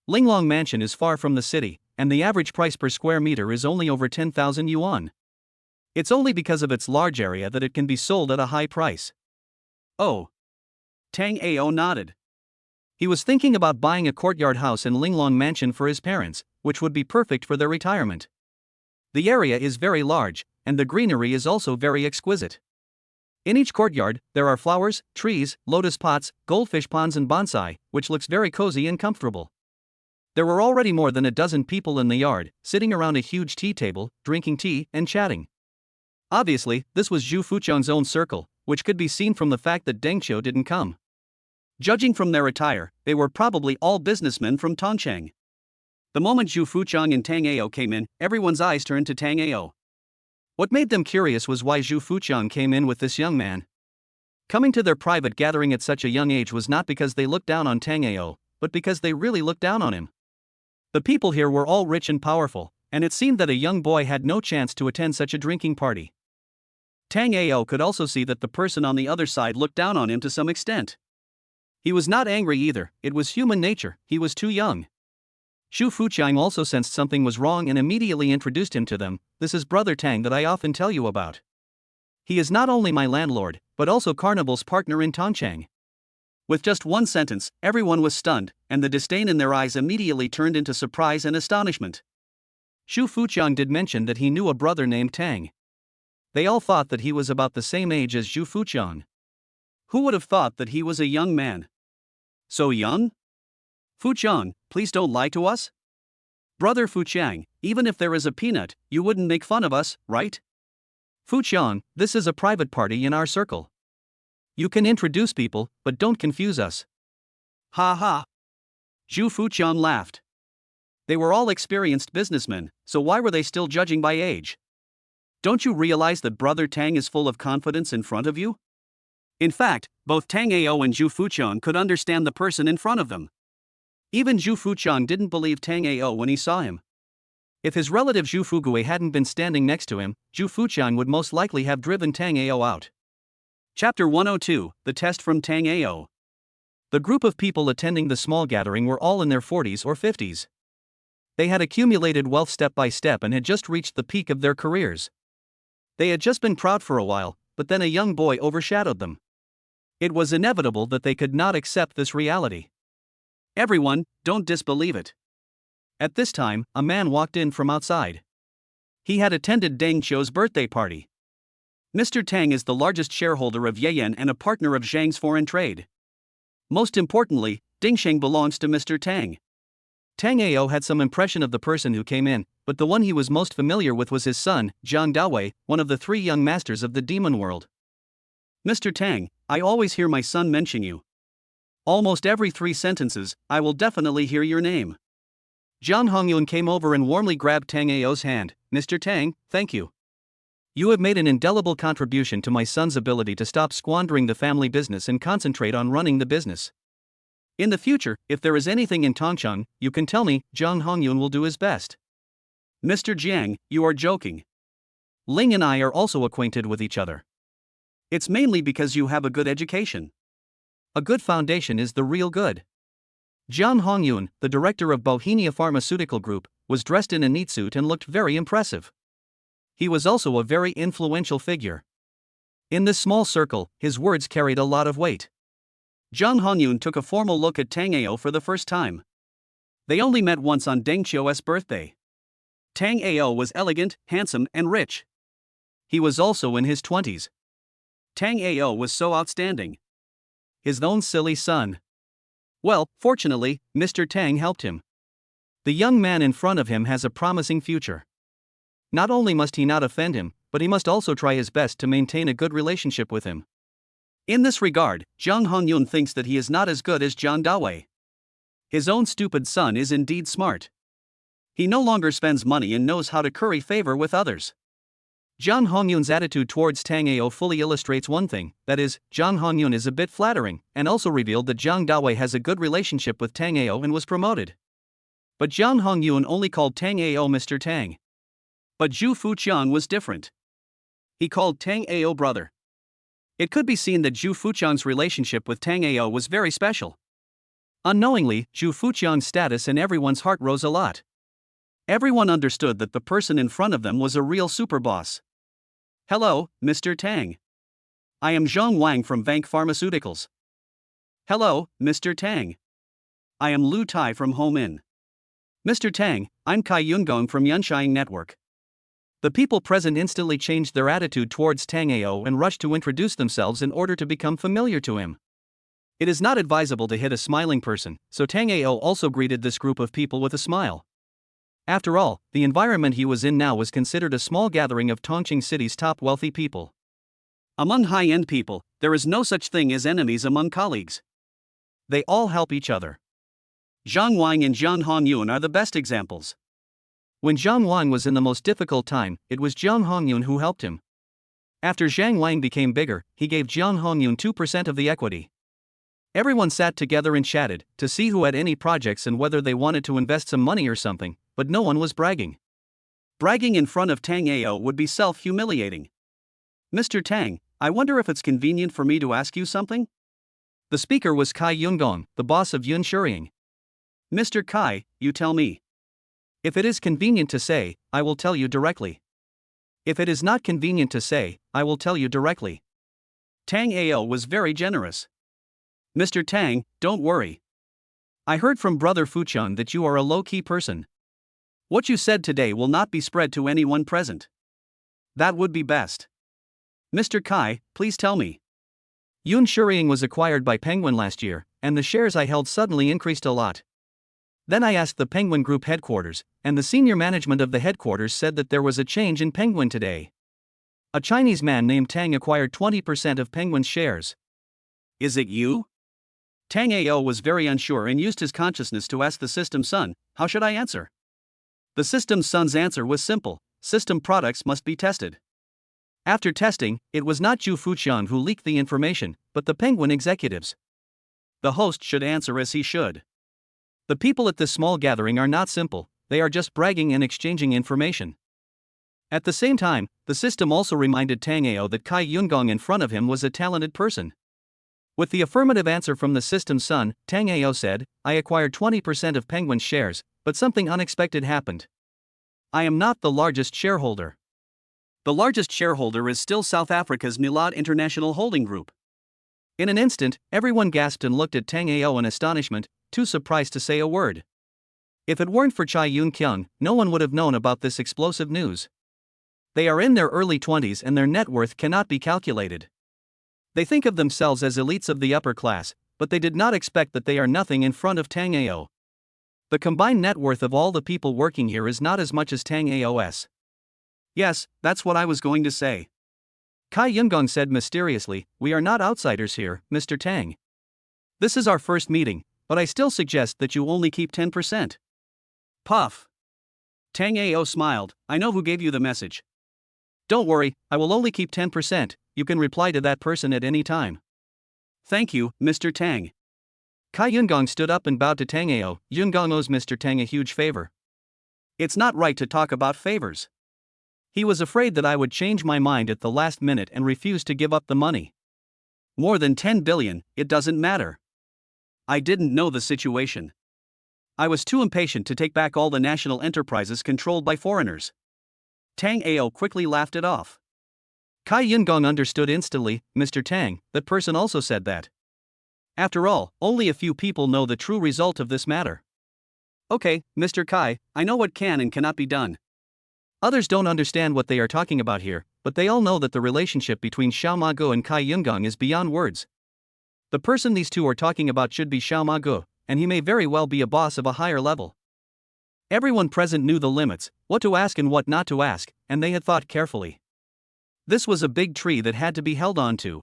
Linglong Mansion is far from the city, and the average price per square meter is only over 10,000 yuan. It's only because of its large area that it can be sold at a high price.
Oh. Tang Ao nodded.
He was thinking about buying a courtyard house in Linglong Mansion for his parents, which would be perfect for their retirement. The area is very large, and the greenery is also very exquisite. In each courtyard, there are flowers, trees, lotus pots, goldfish ponds and bonsai, which looks very cozy and comfortable. There were already more than a dozen people in the yard, sitting around a huge tea table, drinking tea and chatting. Obviously, this was Xu Fuqiang's own circle, which could be seen from the fact that Deng Qiu didn't come.
Judging from their attire, they were probably all businessmen from Tongcheng. The moment Xu Fuqiang and Tang Ao came in, everyone's eyes turned to Tang Ao.
What made them curious was why Xu Fuqiang came in with this young man. Coming to their private gathering at such a young age was not because they looked down on Tango, but because they really looked down on him. The people here were all rich and powerful, and it seemed that a young boy had no chance to attend such a drinking party. Tango could also see that the person on the other side looked down on him to some extent. He was not angry either, it was human nature, he was too young. Zhu Fuqiang also sensed something was wrong and immediately introduced him to them. This is Brother Tang that I often tell you about. He is not only my landlord, but also Carnival's partner in Tongchang. With just one sentence, everyone was stunned, and the disdain in their eyes immediately turned into surprise and astonishment. Zhu Fuqiang did mention that he knew a brother named Tang. They all thought that he was about the same age as Zhu Fuqiang. Who would have thought that he was a young man? So young? Fuqiang, please don't lie to us. Brother Fuqiang, even if there is a peanut, you wouldn't make fun of us, right? Fuqiang, this is a private party in our circle. You can introduce people, but don't confuse us. Ha ha. Zhu Fuqiang laughed. They were all experienced businessmen, so why were they still judging by age? Don't you realize that Brother Tang is full of confidence in front of you? In fact, both Tango and Zhu Fuqiang could understand the person in front of them. Even Zhu Fuqiang didn't believe Tango when he saw him. If his relative Zhu Fugui hadn't been standing next to him, Zhu Fuqiang would most likely have driven Tango out. Chapter 102, The Test from Tango. The group of people attending the small gathering were all in their 40s or 50s. They had accumulated wealth step by step and had just reached the peak of their careers. They had just been proud for a while, but then a young boy overshadowed them. It was inevitable that they could not accept this reality. Everyone, don't disbelieve it. At this time, a man walked in from outside. He had attended Deng Qiu's birthday party. Mr. Tang is the largest shareholder of Yen and a partner of Zhang's foreign trade. Most importantly, Dingsheng belongs to Mr. Tang. Tango had some impression of the person who came in, but the one he was most familiar with was his son, Jang Dawi, one of the 3 young masters of the demon world. Mr. Tang, I always hear my son mention you. Almost every 3 sentences, I will definitely hear your name. Zhang Hongyun came over and warmly grabbed Tango's hand. Mr. Tang, thank you. You have made an indelible contribution to my son's ability to stop squandering the family business and concentrate on running the business. In the future, if there is anything in Tongcheng, you can tell me. Zhang Hongyun will do his best. Mr. Jiang, you are joking. Ling and I are also acquainted with each other. It's mainly because you have a good education. A good foundation is the real good. Zhang Hongyun, the director of Bohemia Pharmaceutical Group, was dressed in a neat suit and looked very impressive. He was also a very influential figure. In this small circle, his words carried a lot of weight. Zhang Hongyun took a formal look at Tango for the first time. They only met once on Deng Qiu's birthday. Tango was elegant, handsome, and rich. He was also in his 20s. Tango was so outstanding. His own silly son. Well, fortunately, Mr. Tang helped him. The young man in front of him has a promising future. Not only must he not offend him, but he must also try his best to maintain a good relationship with him. In this regard, Zhang Hongyun thinks that he is not as good as Jang Dawi. His own stupid son is indeed smart. He no longer spends money and knows how to curry favor with others. Zhang Hongyun's attitude towards Tango fully illustrates one thing, that is, Zhang Hongyun is a bit flattering, and also revealed that Jang Dawi has a good relationship with Tango and was promoted. But Zhang Hongyun only called Tango Mr. Tang. But Zhu Fuqiang was different. He called Tango brother. It could be seen that Zhu Fuqiang's relationship with Tango was very special. Unknowingly, Zhu Fuqiang's status in everyone's heart rose a lot. Everyone understood that the person in front of them was a real superboss. Hello, Mr. Tang. I am Zhang Wang from Bank Pharmaceuticals. Hello, Mr. Tang. I am Lu Tai from Home Inn. Mr. Tang, I'm Kai Yungong from Yunxiang Network. The people present instantly changed their attitude towards Tango and rushed to introduce themselves in order to become familiar to him. It is not advisable to hit a smiling person, so Tango also greeted this group of people with a smile. After all, the environment he was in now was considered a small gathering of Tongcheng City's top wealthy people. Among high-end people, there is no such thing as enemies among colleagues. They all help each other. Zhang Wang and Zhang Hongyun are the best examples. When Zhang Wang was in the most difficult time, it was Zhang Hongyun who helped him. After Zhang Wang became bigger, he gave Jiang Hongyun 2% of the equity. Everyone sat together and chatted to see who had any projects and whether they wanted to invest some money or something, but no one was bragging.
Bragging in front of Tang Ao would be self-humiliating. Mr. Tang, I wonder if it's convenient for me to ask you something?
The speaker was Kai Yungong, the boss of Yun Shuriying.
Mr. Kai, you tell me.
If it is convenient to say, I will tell you directly. If it is not convenient to say, I will tell you directly.
Tang Ao was very generous. Mr. Tang, don't worry. I heard from Brother Fuchan that you are a low-key person. What you said today will not be spread to anyone present. That would be best. Mr. Kai, please tell me.
Yun Shuriying was acquired by Penguin last year, and the shares I held suddenly increased a lot. Then I asked the Penguin Group headquarters, and the senior management of the headquarters said that there was a change in Penguin today. A Chinese man named Tang acquired 20% of Penguin's shares.
Is it you? Tang Ao was very unsure and used his consciousness to ask the system son, how should I answer? The system son's answer was simple, system products must be tested. After testing, it was not Zhu Fuqian who leaked the information, but the Penguin executives. The host should answer as he should. The people at this small gathering are not simple, they are just bragging and exchanging information. At the same time, the system also reminded Tang Ao that Kai Yungong in front of him was a talented person. With the affirmative answer from the system's son, Tang Ao said, I acquired 20% of Penguin's shares, but something unexpected happened. I am not the largest shareholder. The largest shareholder is still South Africa's Milad International Holding Group. In an instant, everyone gasped and looked at Tang Ao in astonishment, too surprised to say a word. If it weren't for Chai Yun Kyung, no one would have known about this explosive news. They are in their early 20s and their net worth cannot be calculated. They think of themselves as elites of the upper class, but they did not expect that they are nothing in front of Tang Ao. The combined net worth of all the people working here is not as much as Tang Ao's. Yes, that's what I was going to say. Kai Yungong said mysteriously, we are not outsiders here, Mr. Tang. This is our first meeting, but I still suggest that you only keep 10%. Puff. Tang Ao smiled, I know who gave you the message. Don't worry, I will only keep 10%, you can reply to that person at any time. Thank you, Mr. Tang. Kai Yungong stood up and bowed to Tang Ao. Yungong owes Mr. Tang a huge favor. It's not right to talk about favors. He was afraid that I would change my mind at the last minute and refuse to give up the money. More than 10 billion, it doesn't matter. I didn't know the situation. I was too impatient to take back all the national enterprises controlled by foreigners. Tang Ao quickly laughed it off. Kai Yungong understood instantly, Mr. Tang, that person also said that. After all, only a few people know the true result of this matter. Okay, Mr. Kai, I know what can and cannot be done. Others don't understand what they are talking about here, but they all know that the relationship between Xiao Mago and Kai Yungong is beyond words. The person these two are talking about should be Xiao Mago, and he may very well be a boss of a higher level. Everyone present knew the limits, what to ask and what not to ask, and they had thought carefully. This was a big tree that had to be held on to.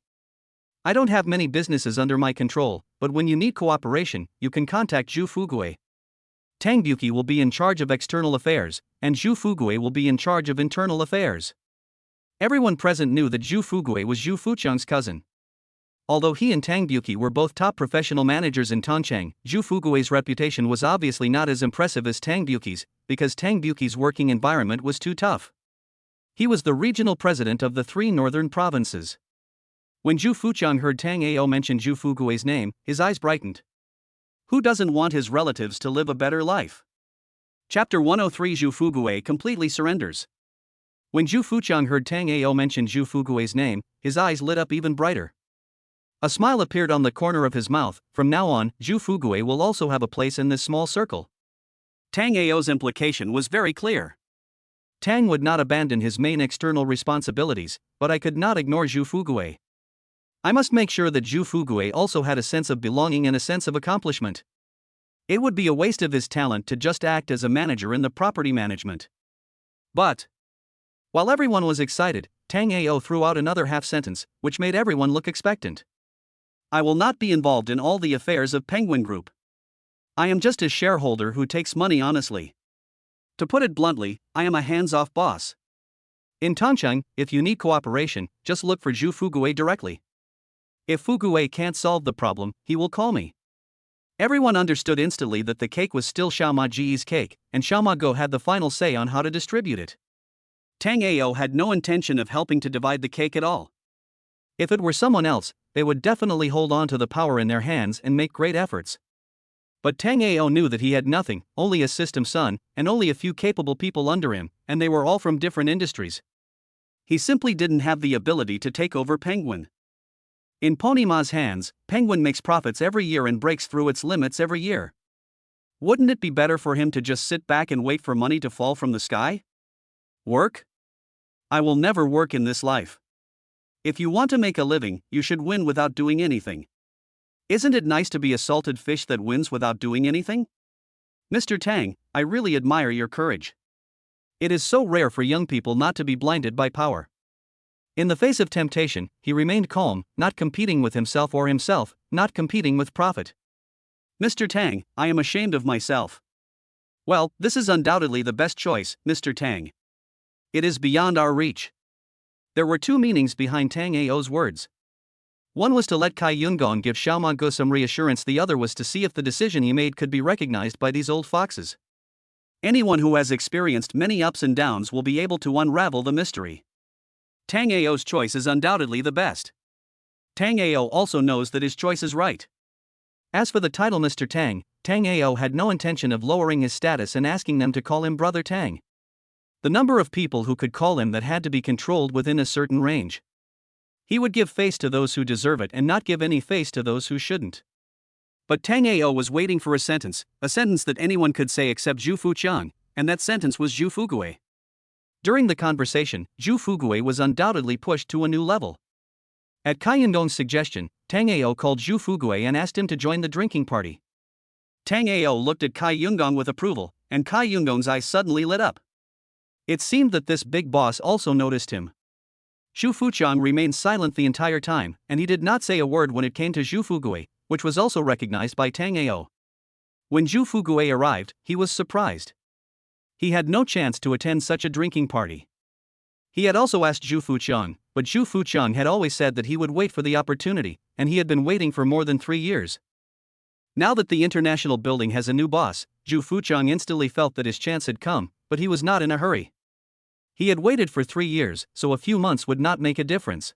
I don't have many businesses under my control, but when you need cooperation, you can contact Zhu Fugue. Tang Buki will be in charge of external affairs, and Zhu Fugue will be in charge of internal affairs. Everyone present knew that Zhu Fugue was Zhu Fuchang's cousin. Although he and Tang Buki were both top professional managers in Tongchang, Zhu Fugue's reputation was obviously not as impressive as Tang Buki's, because Tang Buki's working environment was too tough. He was the regional president of the 3 northern provinces. When Zhu Fuchang heard Tang Ao mention Zhu Fugue's name, his eyes brightened. Who doesn't want his relatives to live a better life? Chapter 103 Zhu Fugue completely surrenders. When Zhu Fuchang heard Tang Ao mention Zhu Fugue's name, his eyes lit up even brighter. A smile appeared on the corner of his mouth. From now on, Zhu Fugue will also have a place in this small circle. Tang Ao's implication was very clear. Tang would not abandon his main external responsibilities, but I could not ignore Zhu Fugue. I must make sure that Zhu Fugue also had a sense of belonging and a sense of accomplishment. It would be a waste of his talent to just act as a manager in the property management. But, while everyone was excited, Tang Ao threw out another half-sentence, which made everyone look expectant. I will not be involved in all the affairs of Penguin Group. I am just a shareholder who takes money honestly. To put it bluntly, I am a hands-off boss.
In Tongcheng, if you need cooperation, just look for Zhu Fuguwei directly. If Fuguwei can't solve the problem, he will call me. Everyone understood instantly that the cake was still Xiaoma Ji's cake, and Xiaoma Go had the final say on how to distribute it.
Tang Ao had no intention of helping to divide the cake at all.
If it were someone else, they would definitely hold on to the power in their hands and make great efforts. But Tang Ao knew that he had nothing, only a system son, and only a few capable people under him, and they were all from different industries.
He simply didn't have the ability to take over Penguin. In Pony Ma's hands, Penguin makes profits every year and breaks through its limits every year. Wouldn't it be better for him to just sit back and wait for money to fall from the sky? Work? I will never work in this life. If you want to make a living, you should win without doing anything. Isn't it nice to be a salted fish that wins without doing anything? Mr. Tang, I really admire your courage.
It is so rare for young people not to be blinded by power. In the face of temptation, he remained calm, not competing with himself, not competing with profit.
Mr. Tang, I am ashamed of myself. Well, this is undoubtedly the best choice, Mr. Tang. It is beyond our reach.
There were two meanings behind Tang Ao's words. One was to let Cai Yungong give Xiaoma Go some reassurance, the other was to see if the decision he made could be recognized by these old foxes.
Anyone who has experienced many ups and downs will be able to unravel the mystery. Tang Ao's choice is undoubtedly the best. Tang Ao also knows that his choice is right.
As for the title Mr. Tang, Tang Ao had no intention of lowering his status and asking them to call him Brother Tang. The number of people who could call him that had to be controlled within a certain range. He would give face to those who deserve it and not give any face to those who shouldn't.
But Tang Ao was waiting for a sentence that anyone could say except Zhu Fuqiang, and that sentence was Zhu Fuguwei.
During the conversation, Zhu Fuguwei was undoubtedly pushed to a new level. At Cai Yungong's suggestion, Tang Ao called Zhu Fuguwei and asked him to join the drinking party.
Tang Ao looked at Cai Yungong with approval, and Cai Yungong's eyes suddenly lit up.
It seemed that this big boss also noticed him. Zhu Fuqiang remained silent the entire time, and he did not say a word when it came to Zhu Fuguwei, which was also recognized by Tang Ao. When Zhu Fuguwei arrived, he was surprised. He had no chance to attend such a drinking party. He had also asked Zhu Fuqiang, but Zhu Fuqiang had always said that he would wait for the opportunity, and he had been waiting for more than 3 years. Now that the international building has a new boss, Zhu Fuqiang instantly felt that his chance had come, but he was not in a hurry. He had waited for 3 years, so a few months would not make a difference.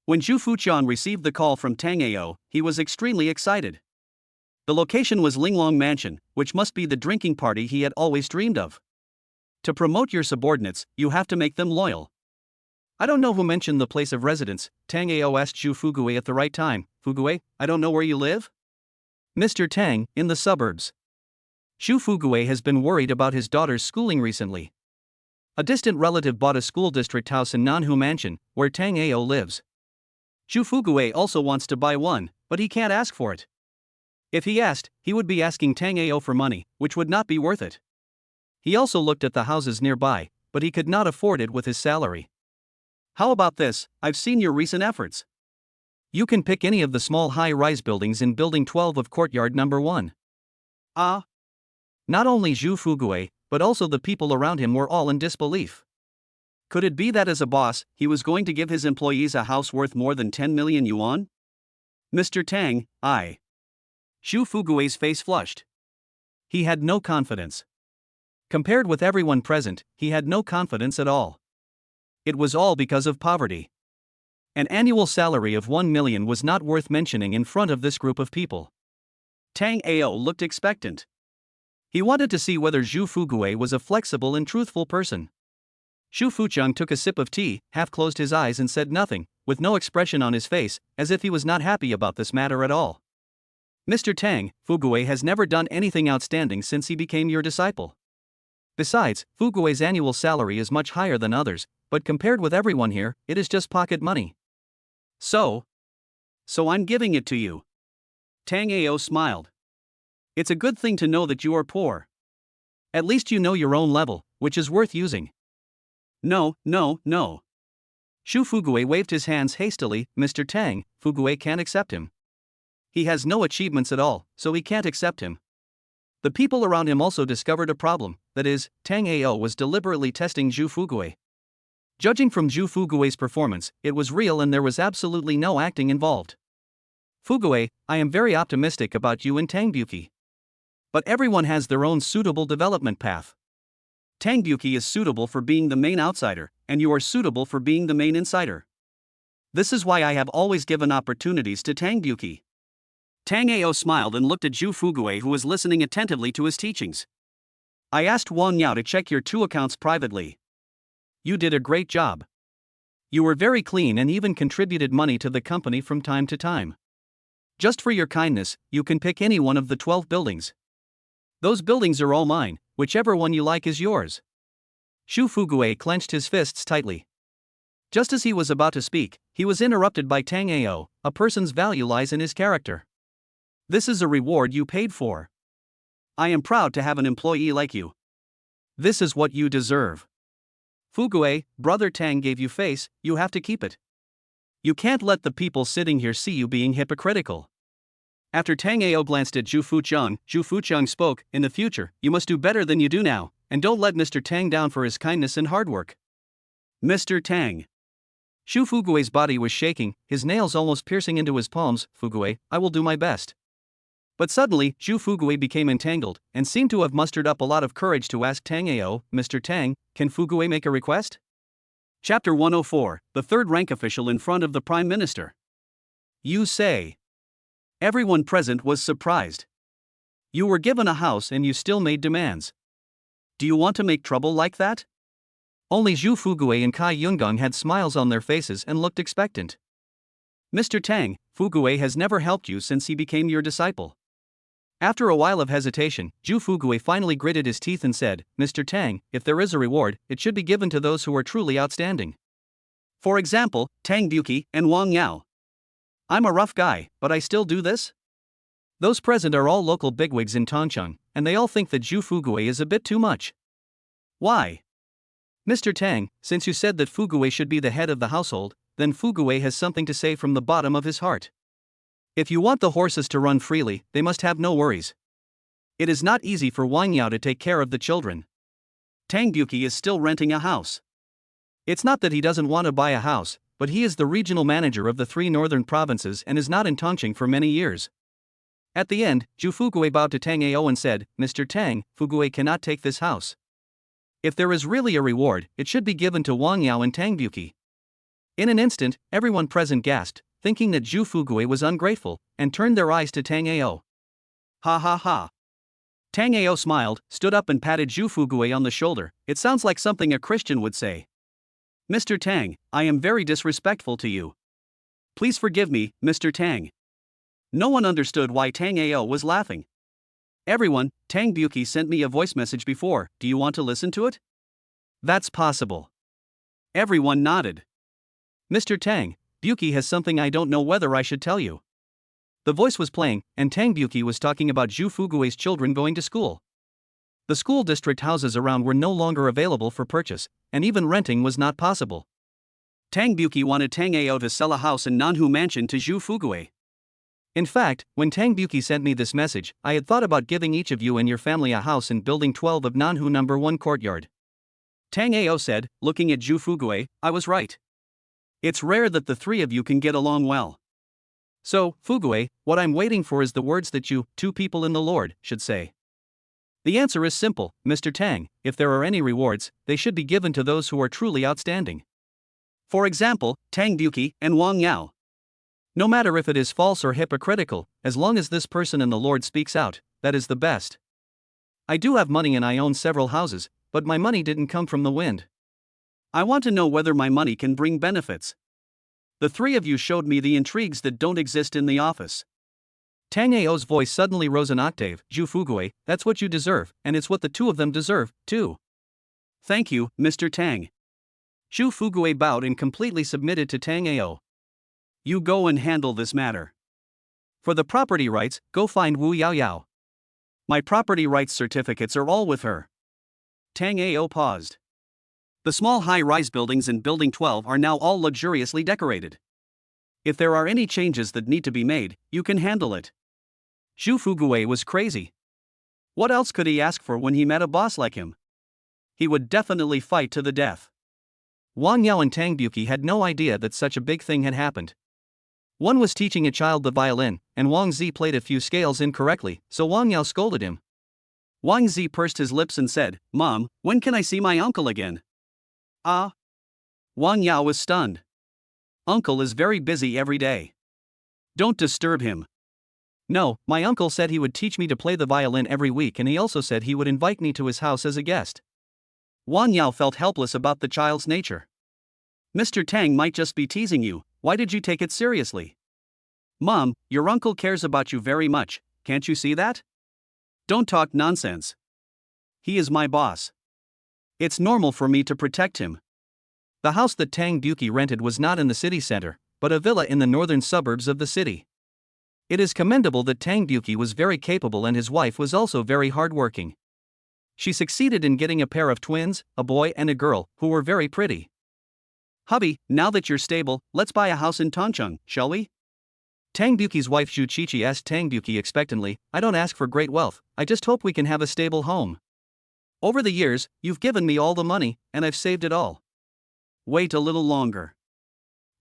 When Zhu Fuqiang received the call from Tang Ao, he was extremely excited. The location was Linglong Mansion, which must be the drinking party he had always dreamed of. To promote your subordinates, you have to make them loyal.
I don't know who mentioned the place of residence, Tang Ao asked Zhu Fuguwei at the right time. Fuguwei, I don't know where you live? Mr. Tang, in the suburbs. Zhu Fuguwei has been worried about his daughter's schooling recently. A distant relative bought a school district house in Nanhu Mansion, where Tang Ao lives.
Zhu Fuguwei also wants to buy one, but he can't ask for it. If he asked, he would be asking Tang Ao for money, which would not be worth it.
He also looked at the houses nearby, but he could not afford it with his salary.
How about this? I've seen your recent efforts.
You can pick any of the small high-rise buildings in Building 12 of Courtyard Number 1.
Ah.
Not only Zhu Fuguwei, but also the people around him were all in disbelief.
Could it be that as a boss, he was going to give his employees a house worth more than 10 million yuan? Mr. Tang, Zhu Fuguwei's face flushed.
He had no confidence. Compared with everyone present, he had no confidence at all. It was all because of poverty. An annual salary of 1 million was not worth mentioning in front of this group of people.
Tang Ao looked expectant.
He wanted to see whether Zhu Fuguwei was a flexible and truthful person. Zhu Fuqiang took a sip of tea, half-closed his eyes and said nothing, with no expression on his face, as if he was not happy about this matter at all. Mr. Tang, Fuguwei has never done anything outstanding since he became your disciple. Besides, Fuguwei's annual salary is much higher than others, but compared with everyone here, it is just pocket money.
So I'm giving it to you. Tang Ao smiled. It's a good thing to know that you are poor.
At least you know your own level, which is worth using.
No.
Zhu Fuguwei waved his hands hastily. Mr. Tang, Fuguwei can't accept him. He has no achievements at all, so he can't accept him. The people around him also discovered a problem, that is, Tang Ao was deliberately testing Zhu Fuguwei. Judging from Zhu Fugui's performance, it was real and there was absolutely no acting involved. Fugui, I am very optimistic about you and Tangbuki. But everyone has their own suitable development path. Tangbuki is suitable for being the main outsider, and you are suitable for being the main insider. This is why I have always given opportunities to Tangbuki. Tang Ao smiled and looked at Zhu Fugui, who was listening attentively to his teachings. I asked Wang Yao to check your two accounts privately. You did a great job. You were very clean and even contributed money to the company from time to time. Just for your kindness, you can pick any one of the 12 buildings. Those buildings are all mine, whichever one you like is yours. Zhu Fugui clenched his fists tightly. Just as he was about to speak, he was interrupted by Tang Ao. A person's value lies in his character. This is a reward you paid for. I am proud to have an employee like you. This is what you deserve. Fugui, brother Tang gave you face, you have to keep it. You can't let the people sitting here see you being hypocritical. After Tang Ao glanced at Zhu Fucheng spoke, in the future, you must do better than you do now, and don't let Mr. Tang down for his kindness and hard work. Mr. Tang. Zhu Fugui's body was shaking, his nails almost piercing into his palms. Fugui, I will do my best. But suddenly, Zhu Fugui became entangled, and seemed to have mustered up a lot of courage to ask Tang Ao, Mr. Tang, can Fugui make a request? Chapter 104, the third rank official in front of the Prime Minister. You say. Everyone present was surprised. You were given a house and you still made demands. Do you want to make trouble like that? Only Zhu Fugui and Kai Yungang had smiles on their faces and looked expectant. Mr. Tang, Fugui has never helped you since he became your disciple. After a while of hesitation, Zhu Fugui finally gritted his teeth and said, Mr. Tang, if there is a reward, it should be given to those who are truly outstanding. For example, Tang Buki and Wang Yao. I'm a rough guy, but I still do this? Those present are all local bigwigs in Tongcheng, and they all think that Zhu Fugui is a bit too much. Why? Mr. Tang, since you said that Fugui should be the head of the household, then Fugui has something to say from the bottom of his heart. If you want the horses to run freely, they must have no worries. It is not easy for Wang Yao to take care of the children. Tang Buki is still renting a house. It's not that he doesn't want to buy a house, but he is the regional manager of the 3 northern provinces and is not in Tongcheng for many years. At the end, Zhu Fugui bowed to Tang Ao and said, Mr. Tang, Fugui cannot take this house. If there is really a reward, it should be given to Wang Yao and Tang Buki. In an instant, everyone present gasped, thinking that Zhu Fugui was ungrateful, and turned their eyes to Tang Ao. Ha ha ha. Tang Ao smiled, stood up and patted Zhu Fugui on the shoulder. It sounds like something a Christian would say. Mr. Tang, I am very disrespectful to you. Please forgive me, Mr. Tang. No one understood why Tang Ao was laughing. Everyone, Tang Buki sent me a voice message before, do you want to listen to it? That's possible. Everyone nodded. Mr. Tang, Buki has something I don't know whether I should tell you. The voice was playing, and Tang Buki was talking about Zhu Fugui's children going to school. The school district houses around were no longer available for purchase, and even renting was not possible. Tang Buki wanted Tang Ao to sell a house in Nanhu Mansion to Zhu Fugui. In fact, when Tang Buki sent me this message, I had thought about giving each of you and your family a house in Building 12 of Nanhu No. 1 Courtyard. Tang Ao said, looking at Zhu Fugui, I was right. It's rare that the 3 of you can get along well. So, Fugui, what I'm waiting for is the words that you, 2 people in the Lord, should say. The answer is simple, Mr. Tang, if there are any rewards, they should be given to those who are truly outstanding. For example, Tang Buki and Wang Yao. No matter if it is false or hypocritical, as long as this person in the Lord speaks out, that is the best. I do have money and I own several houses, but my money didn't come from the wind. I want to know whether my money can bring benefits. The 3 of you showed me the intrigues that don't exist in the office. Tang Ao's voice suddenly rose an octave. Zhu Fugui, that's what you deserve, and it's what the 2 of them deserve, too. Thank you, Mr. Tang. Zhu Fugui bowed and completely submitted to Tang Ao. You go and handle this matter. For the property rights, go find Wu Yao Yao. My property rights certificates are all with her. Tang Ao paused. The small high-rise buildings in Building 12 are now all luxuriously decorated. If there are any changes that need to be made, you can handle it. Zhu Fugui was crazy. What else could he ask for when he met a boss like him? He would definitely fight to the death. Wang Yao and Tang Buki had no idea that such a big thing had happened. One was teaching a child the violin, and Wang Zi played a few scales incorrectly, so Wang Yao scolded him.
Wang Zi pursed his lips and said, "Mom, when can I see my uncle again?" Ah. Wang Yao was stunned. Uncle is very busy every day. Don't disturb him.
No, my uncle said he would teach me to play the violin every week, and he also said he would invite me to his house as a guest.
Wang Yao felt helpless about the child's nature. Mr. Tang might just be teasing you, why did you take it seriously? Mom, your uncle cares about you very much, can't you see that? Don't talk nonsense. He is my boss. It's normal for me to protect him.
The house that Tang Buki rented was not in the city center, but a villa in the northern suburbs of the city. It is commendable that Tang Buki was very capable and his wife was also very hardworking. She succeeded in getting a pair of twins, a boy and a girl, who were very pretty.
Hubby, now that you're stable, let's buy a house in Tongcheng, shall we?
Tang Buki's wife Zhu Qiqi asked Tang Buki expectantly, I don't ask for great wealth, I just hope we can have a stable home. Over the years, you've given me all the money, and I've saved it all.
Wait a little longer.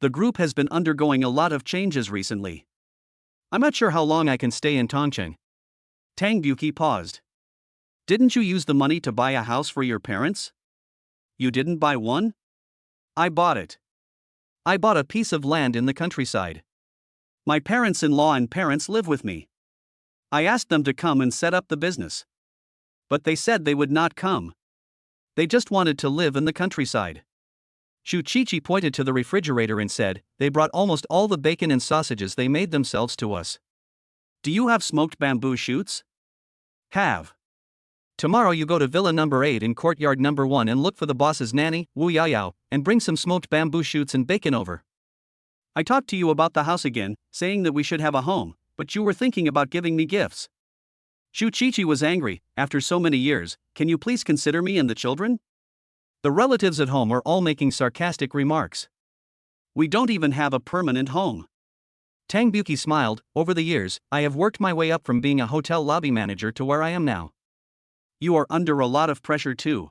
The group has been undergoing a lot of changes recently.
I'm not sure how long I can stay in Tongcheng.
Tang Buki paused. Didn't you use the money to buy a house for your parents? You didn't buy one? I bought it.
I bought a piece of land in the countryside.
My parents-in-law and parents live with me. I asked them to come and set up the business. But they said they would not come. They just wanted to live in the countryside.
Zhu Qiqi pointed to the refrigerator and said, they brought almost all the bacon and sausages they made themselves to us.
Do you have smoked bamboo shoots?
Have. Tomorrow you go to Villa number 8 in courtyard number 1 and look for the boss's nanny, Wu Yaoyao, and bring some smoked bamboo shoots and bacon over.
I talked to you about the house again, saying that we should have a home, but you were thinking about giving me gifts. Zhu Qiqi was angry, after so many years, can you please consider me and the children?
The relatives at home were all making sarcastic remarks.
We don't even have a permanent home.
Tang Buki smiled, over the years, I have worked my way up from being a hotel lobby manager to where I am now.
You are under a lot of pressure too.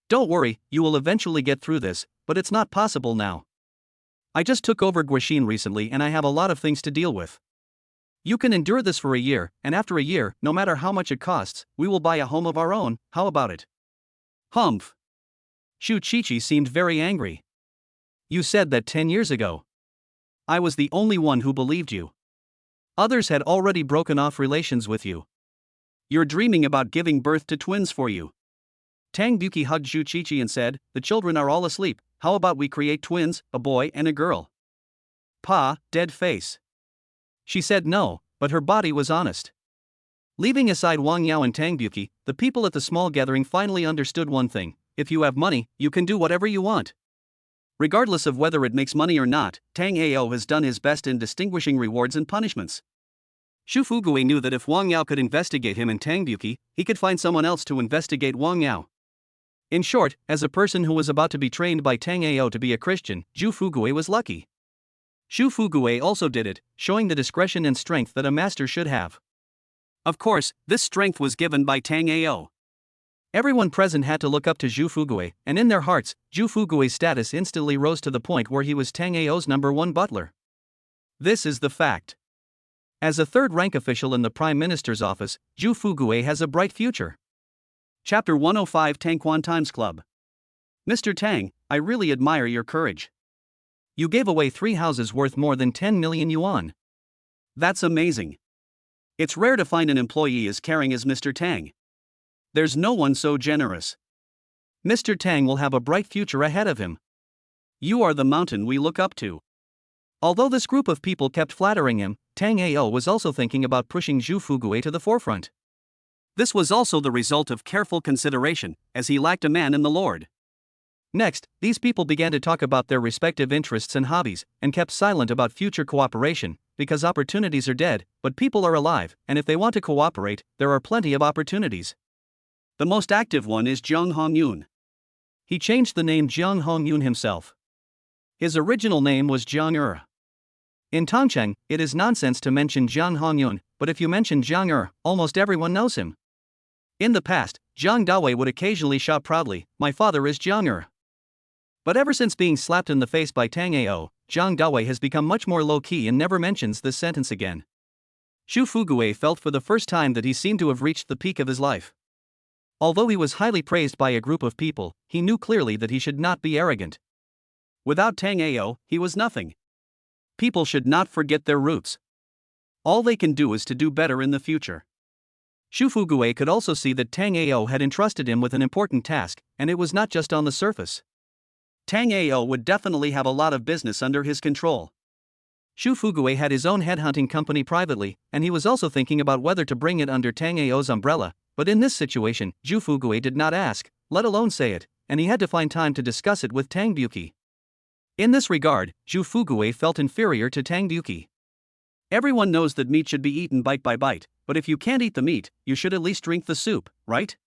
Don't worry, you will eventually get through this, but it's not possible now. I just took over Guixin recently and I have a lot of things to deal with. You can endure this for a year, and after a year, no matter how much it costs, we will buy a home of our own, how about it?
Humph.
Zhu Qiqi seemed very angry. You said that 10 years ago.
I was the only one who believed you.
Others had already broken off relations with you.
You're dreaming about giving birth to twins for you. Tang Buki hugged Zhu Qiqi and said, the children are all asleep, how about we create twins, a boy and a girl?
Pa, dead face. She said no, but her body was honest. Leaving aside Wang Yao and Tang Buki, the people at the small gathering finally understood one thing. If you have money, you can do whatever you want.
Regardless of whether it makes money or not, Tang Ao has done his best in distinguishing rewards and punishments.
Xu Fugui knew that if Wang Yao could investigate him and Tang Buki, he could find someone else to investigate Wang Yao. In short, as a person who was about to be trained by Tang Ao to be a Christian, Xu Fugui was lucky. Xu Fugui also did it, showing the discretion and strength that a master should have.
Of course, this strength was given by Tang Ao.
Everyone present had to look up to Xu Fugui, and in their hearts, Xu Fugui's status instantly rose to the point where he was Tang Ao's #1 butler. This is the fact. As a third-rank official in the Prime Minister's office, Xu Fugui has a bright future.
Chapter 105 Tangquan Times Club. Mr. Tang, I really admire your courage.
You gave away 3 houses worth more than 10 million yuan.
That's amazing. It's rare to find an employee as caring as Mr. Tang. There's no one so generous.
Mr. Tang will have a bright future ahead of him.
You are the mountain we look up to.
Although this group of people kept flattering him, Tang Ao was also thinking about pushing Xu Fugui to the forefront.
This was also the result of careful consideration, as he lacked a man in the Lord.
Next, these people began to talk about their respective interests and hobbies, and kept silent about future cooperation, because opportunities are dead, but people are alive, and if they want to cooperate, there are plenty of opportunities.
The most active one is Jiang Hongyun.
He changed the name Jiang Hongyun himself. His original name was Jiang. In Tongcheng, it is nonsense to mention Jiang Hongyun, but if you mention Jiang, almost everyone knows him. In the past, Jang Dawi would occasionally shout proudly, "My father is Jiang." But ever since being slapped in the face by Tango, Jang Dawi has become much more low-key and never mentions this sentence again. Xu Fugui felt for the first time that he seemed to have reached the peak of his life. Although he was highly praised by a group of people, he knew clearly that he should not be arrogant. Without Tango, he was nothing. People should not forget their roots. All they can do is to do better in the future. Xu Fugui could also see that Tango had entrusted him with an important task, and it was not just on the surface. Tango would definitely have a lot of business under his control. Xu Fugui had his own headhunting company privately, and he was also thinking about whether to bring it under Tango's umbrella, but in this situation, Xu Fugui did not ask, let alone say it, and he had to find time to discuss it with Tang Buki. In this regard, Xu Fugui felt inferior to Tang Buki. Everyone knows that meat should be eaten bite by bite, but if you can't eat the meat, you should at least drink the soup, right?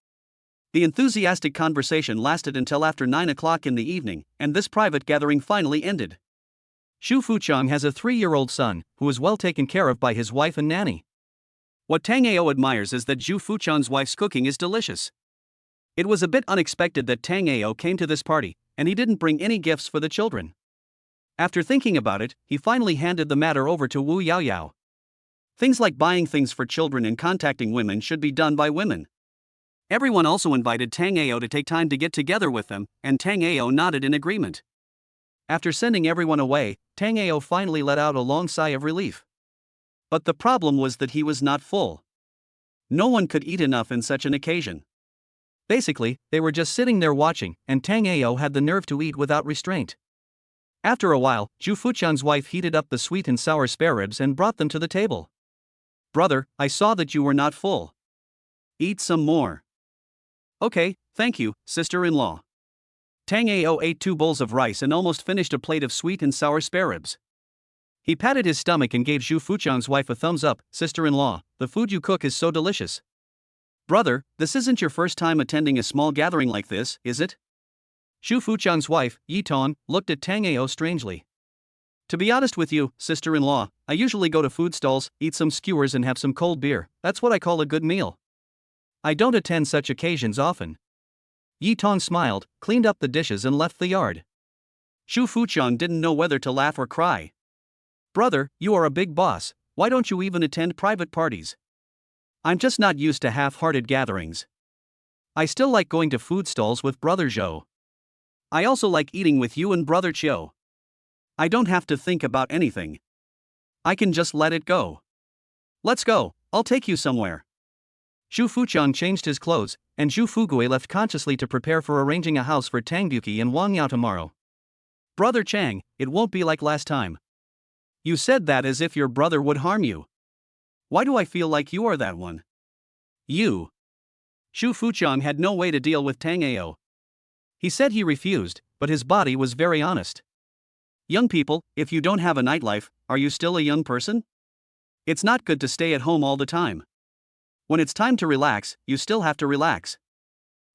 The enthusiastic conversation lasted until after 9 o'clock in the evening, and this private gathering finally ended. Xu Fuchang has a 3-year-old son, who is well taken care of by his wife and nanny. What Tango admires is that Xu Fuchang's wife's cooking is delicious. It was a bit unexpected that Tango came to this party, and he didn't bring any gifts for the children. After thinking about it, he finally handed the matter over to Wu Yaoyao. Things like buying things for children and contacting women should be done by women. Everyone also invited Tango to take time to get together with them, and Tango nodded in agreement. After sending everyone away, Tango finally let out a long sigh of relief. But the problem was that he was not full. No one could eat enough in such an occasion. Basically, they were just sitting there watching, and Tango had the nerve to eat without restraint. After a while, Xu Fuchang's wife heated up the sweet and sour spare ribs and brought them to the table. Brother, I saw that you were not full. Eat some more. Okay, thank you, sister-in-law. Tango ate 2 bowls of rice and almost finished a plate of sweet and sour spare ribs. He patted his stomach and gave Xu Fuchang's wife a thumbs up. Sister-in-law, the food you cook is so delicious. Brother, this isn't your first time attending a small gathering like this, is it? Xu Fuchang's wife, Yi Ton, looked at Tango strangely. To be honest with you, sister-in-law, I usually go to food stalls, eat some skewers and have some cold beer. That's what I call a good meal. I don't attend such occasions often. Yi Ton smiled, cleaned up the dishes and left the yard. Xu Fuchang didn't know whether to laugh or cry. Brother, you are a big boss, why don't you even attend private parties? I'm just not used to half-hearted gatherings. I still like going to food stalls with Brother Zhou. I also like eating with you and Brother Chiu. I don't have to think about anything. I can just let it go. Let's go, I'll take you somewhere. Xu Fuchang changed his clothes, and Xu Fugui left consciously to prepare for arranging a house for Tang Buki and Wang Yao tomorrow. Brother Chang, it won't be like last time. You said that as if your brother would harm you. Why do I feel like you are that one? You. Xu Fuchang had no way to deal with Tango. He said he refused, but his body was very honest. Young people, if you don't have a nightlife, are you still a young person? It's not good to stay at home all the time. When it's time to relax, you still have to relax.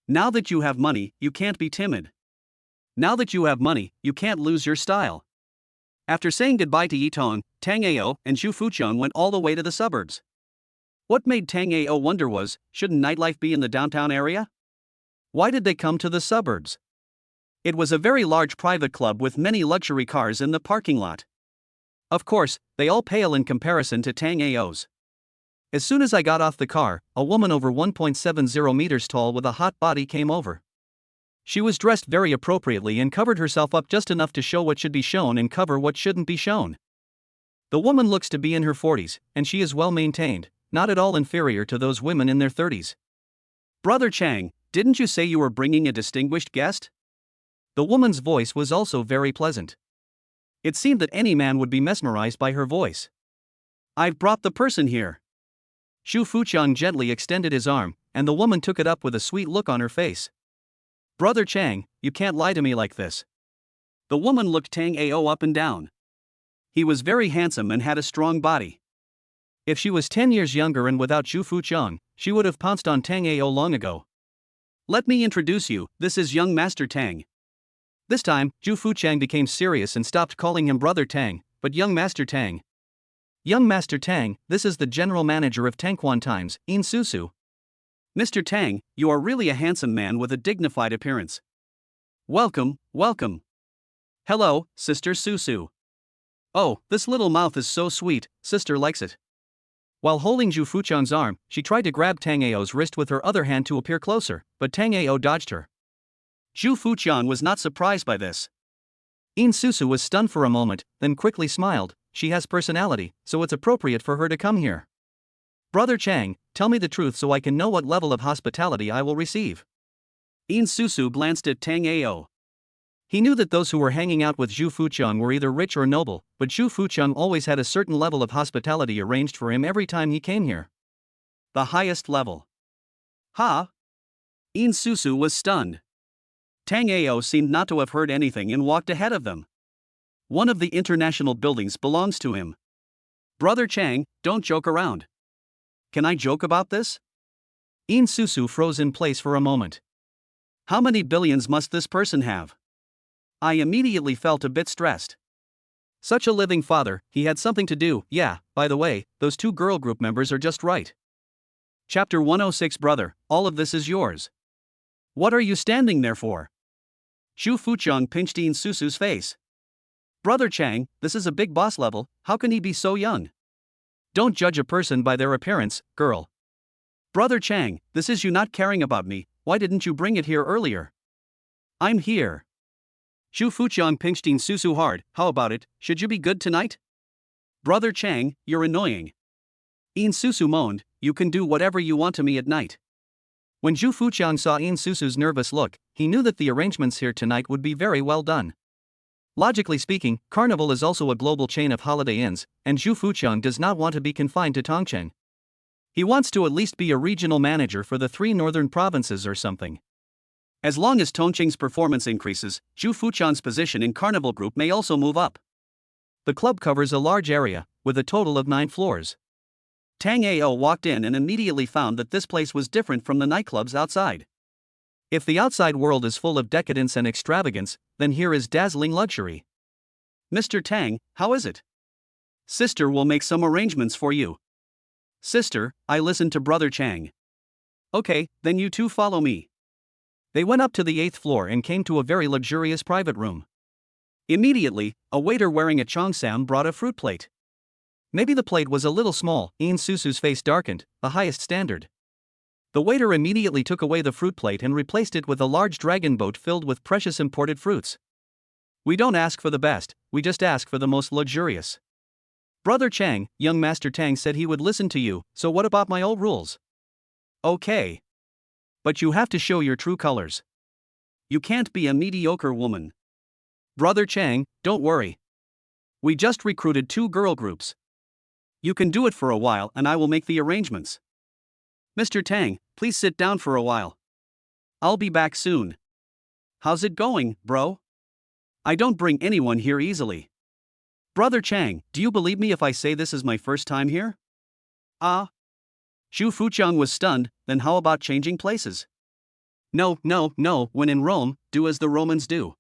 Now that you have money, you can't be timid. Now that you have money, you can't lose your style. After saying goodbye to Yi Ton, Tango and Xu Fuchang went all the way to the suburbs. What made Tango wonder was, shouldn't nightlife be in the downtown area? Why did they come to the suburbs? It was a very large private club with many luxury cars in the parking lot. Of course, they all pale in comparison to Tango's. As soon as I got off the car, a woman over 1.70 meters tall with a hot body came over. She was dressed very appropriately and covered herself up just enough to show what should be shown and cover what shouldn't be shown. The woman looks to be in her 40s, and she is well maintained, not at all inferior to those women in their 30s. Brother Chang, didn't you say you were bringing a distinguished guest? The woman's voice was also very pleasant. It seemed that any man would be mesmerized by her voice. I've brought the person here. Xu Fuchang gently extended his arm, and the woman took it up with a sweet look on her face. Brother Chang, you can't lie to me like this. The woman looked Tango up and down. He was very handsome and had a strong body. If she was 10 years younger and without Xu Fuchang, she would have pounced on Tango long ago. Let me introduce you, this is young Master Tang. This time, Xu Fuchang became serious and stopped calling him Brother Tang, but Young Master Tang. Young Master Tang, this is the general manager of Tangquan Times, In Susu. Mr. Tang, you are really a handsome man with a dignified appearance. Welcome, welcome.
Hello, Sister Susu. Oh, this little mouth is so sweet, Sister likes it.
While holding Zhu Fuchang's arm, she tried to grab Tang Ao's wrist with her other hand to appear closer, but Tang Ao dodged her.
Zhu Fuchang was not surprised by this.
Yin Susu was stunned for a moment, then quickly smiled. She has personality, so it's appropriate for her to come here. Brother Chang, tell me the truth so I can know what level of hospitality I will receive.
Yin Susu glanced at Tang Ao.
He knew that those who were hanging out with Zhu Fuchang were either rich or noble, but Zhu Fuchang always had a certain level of hospitality arranged for him every time he came here.
The highest level. Ha! Yin Susu was stunned. Tang Ao seemed not to have heard anything and walked ahead of them. One of the international buildings belongs to him. Brother Chang, don't joke around. Can I joke about this?
Yin Susu froze in place for a moment.
How many billions must this person have? I immediately felt a bit stressed.
Such a living father, he had something to do. Yeah, by the way, those two girl group members are just right.
Chapter 106. Brother, all of this is yours. What are you standing there for? Zhu Fuchang pinched Yin Susu's face. Brother Chang, this is a big boss level, how can he be so young?
Don't judge a person by their appearance, girl.
Brother Chang, this is you not caring about me, why didn't you bring it here earlier? I'm here. Zhu Fuchang pinched Yin Susu hard. How about it, should you be good tonight? Brother Chang, you're annoying. Yin Susu moaned, you can do whatever you want to me at night.
When Zhu Fuchang saw Yin Susu's nervous look, he knew that the arrangements here tonight would be very well done. Logically speaking, Carnival is also a global chain of holiday inns, and Zhu Fuchang does not want to be confined to Tongcheng. He wants to at least be a regional manager for the 3 northern provinces or something.
As long as Tongcheng's performance increases, Zhu Fuchang's position in Carnival Group may also move up.
The club covers a large area, with a total of 9 floors.
Tang Ao walked in and immediately found that this place was different from the nightclubs outside.
If the outside world is full of decadence and extravagance, then here is dazzling luxury.
Mr. Tang, how is it? Sister will make some arrangements for you. Sister, I listen to Brother Chang. Okay, then you two follow me.
They went up to the 8th floor and came to a very luxurious private room.
Immediately, a waiter wearing a cheongsam brought a fruit plate.
Maybe the plate was a little small. Yin Susu's face darkened, the highest standard. The waiter immediately took away the fruit plate and replaced it with a large dragon boat filled with precious imported fruits. We don't ask for the best, we just ask for the most luxurious. Brother Chang, young Master Tang said he would listen to you, so what about my old rules?
Okay. But you have to show your true colors. You can't be a mediocre woman. Brother Chang, don't worry. We just recruited 2 girl groups. You can do it for a while and I will make the arrangements. Mr. Tang, please sit down for a while. I'll be back soon. How's it going, bro? I don't bring anyone here easily. Brother Chang, do you believe me if I say this is my first time here? Ah. Zhu Fuchang was stunned, then how about changing places? No, when in Rome, do as the Romans do.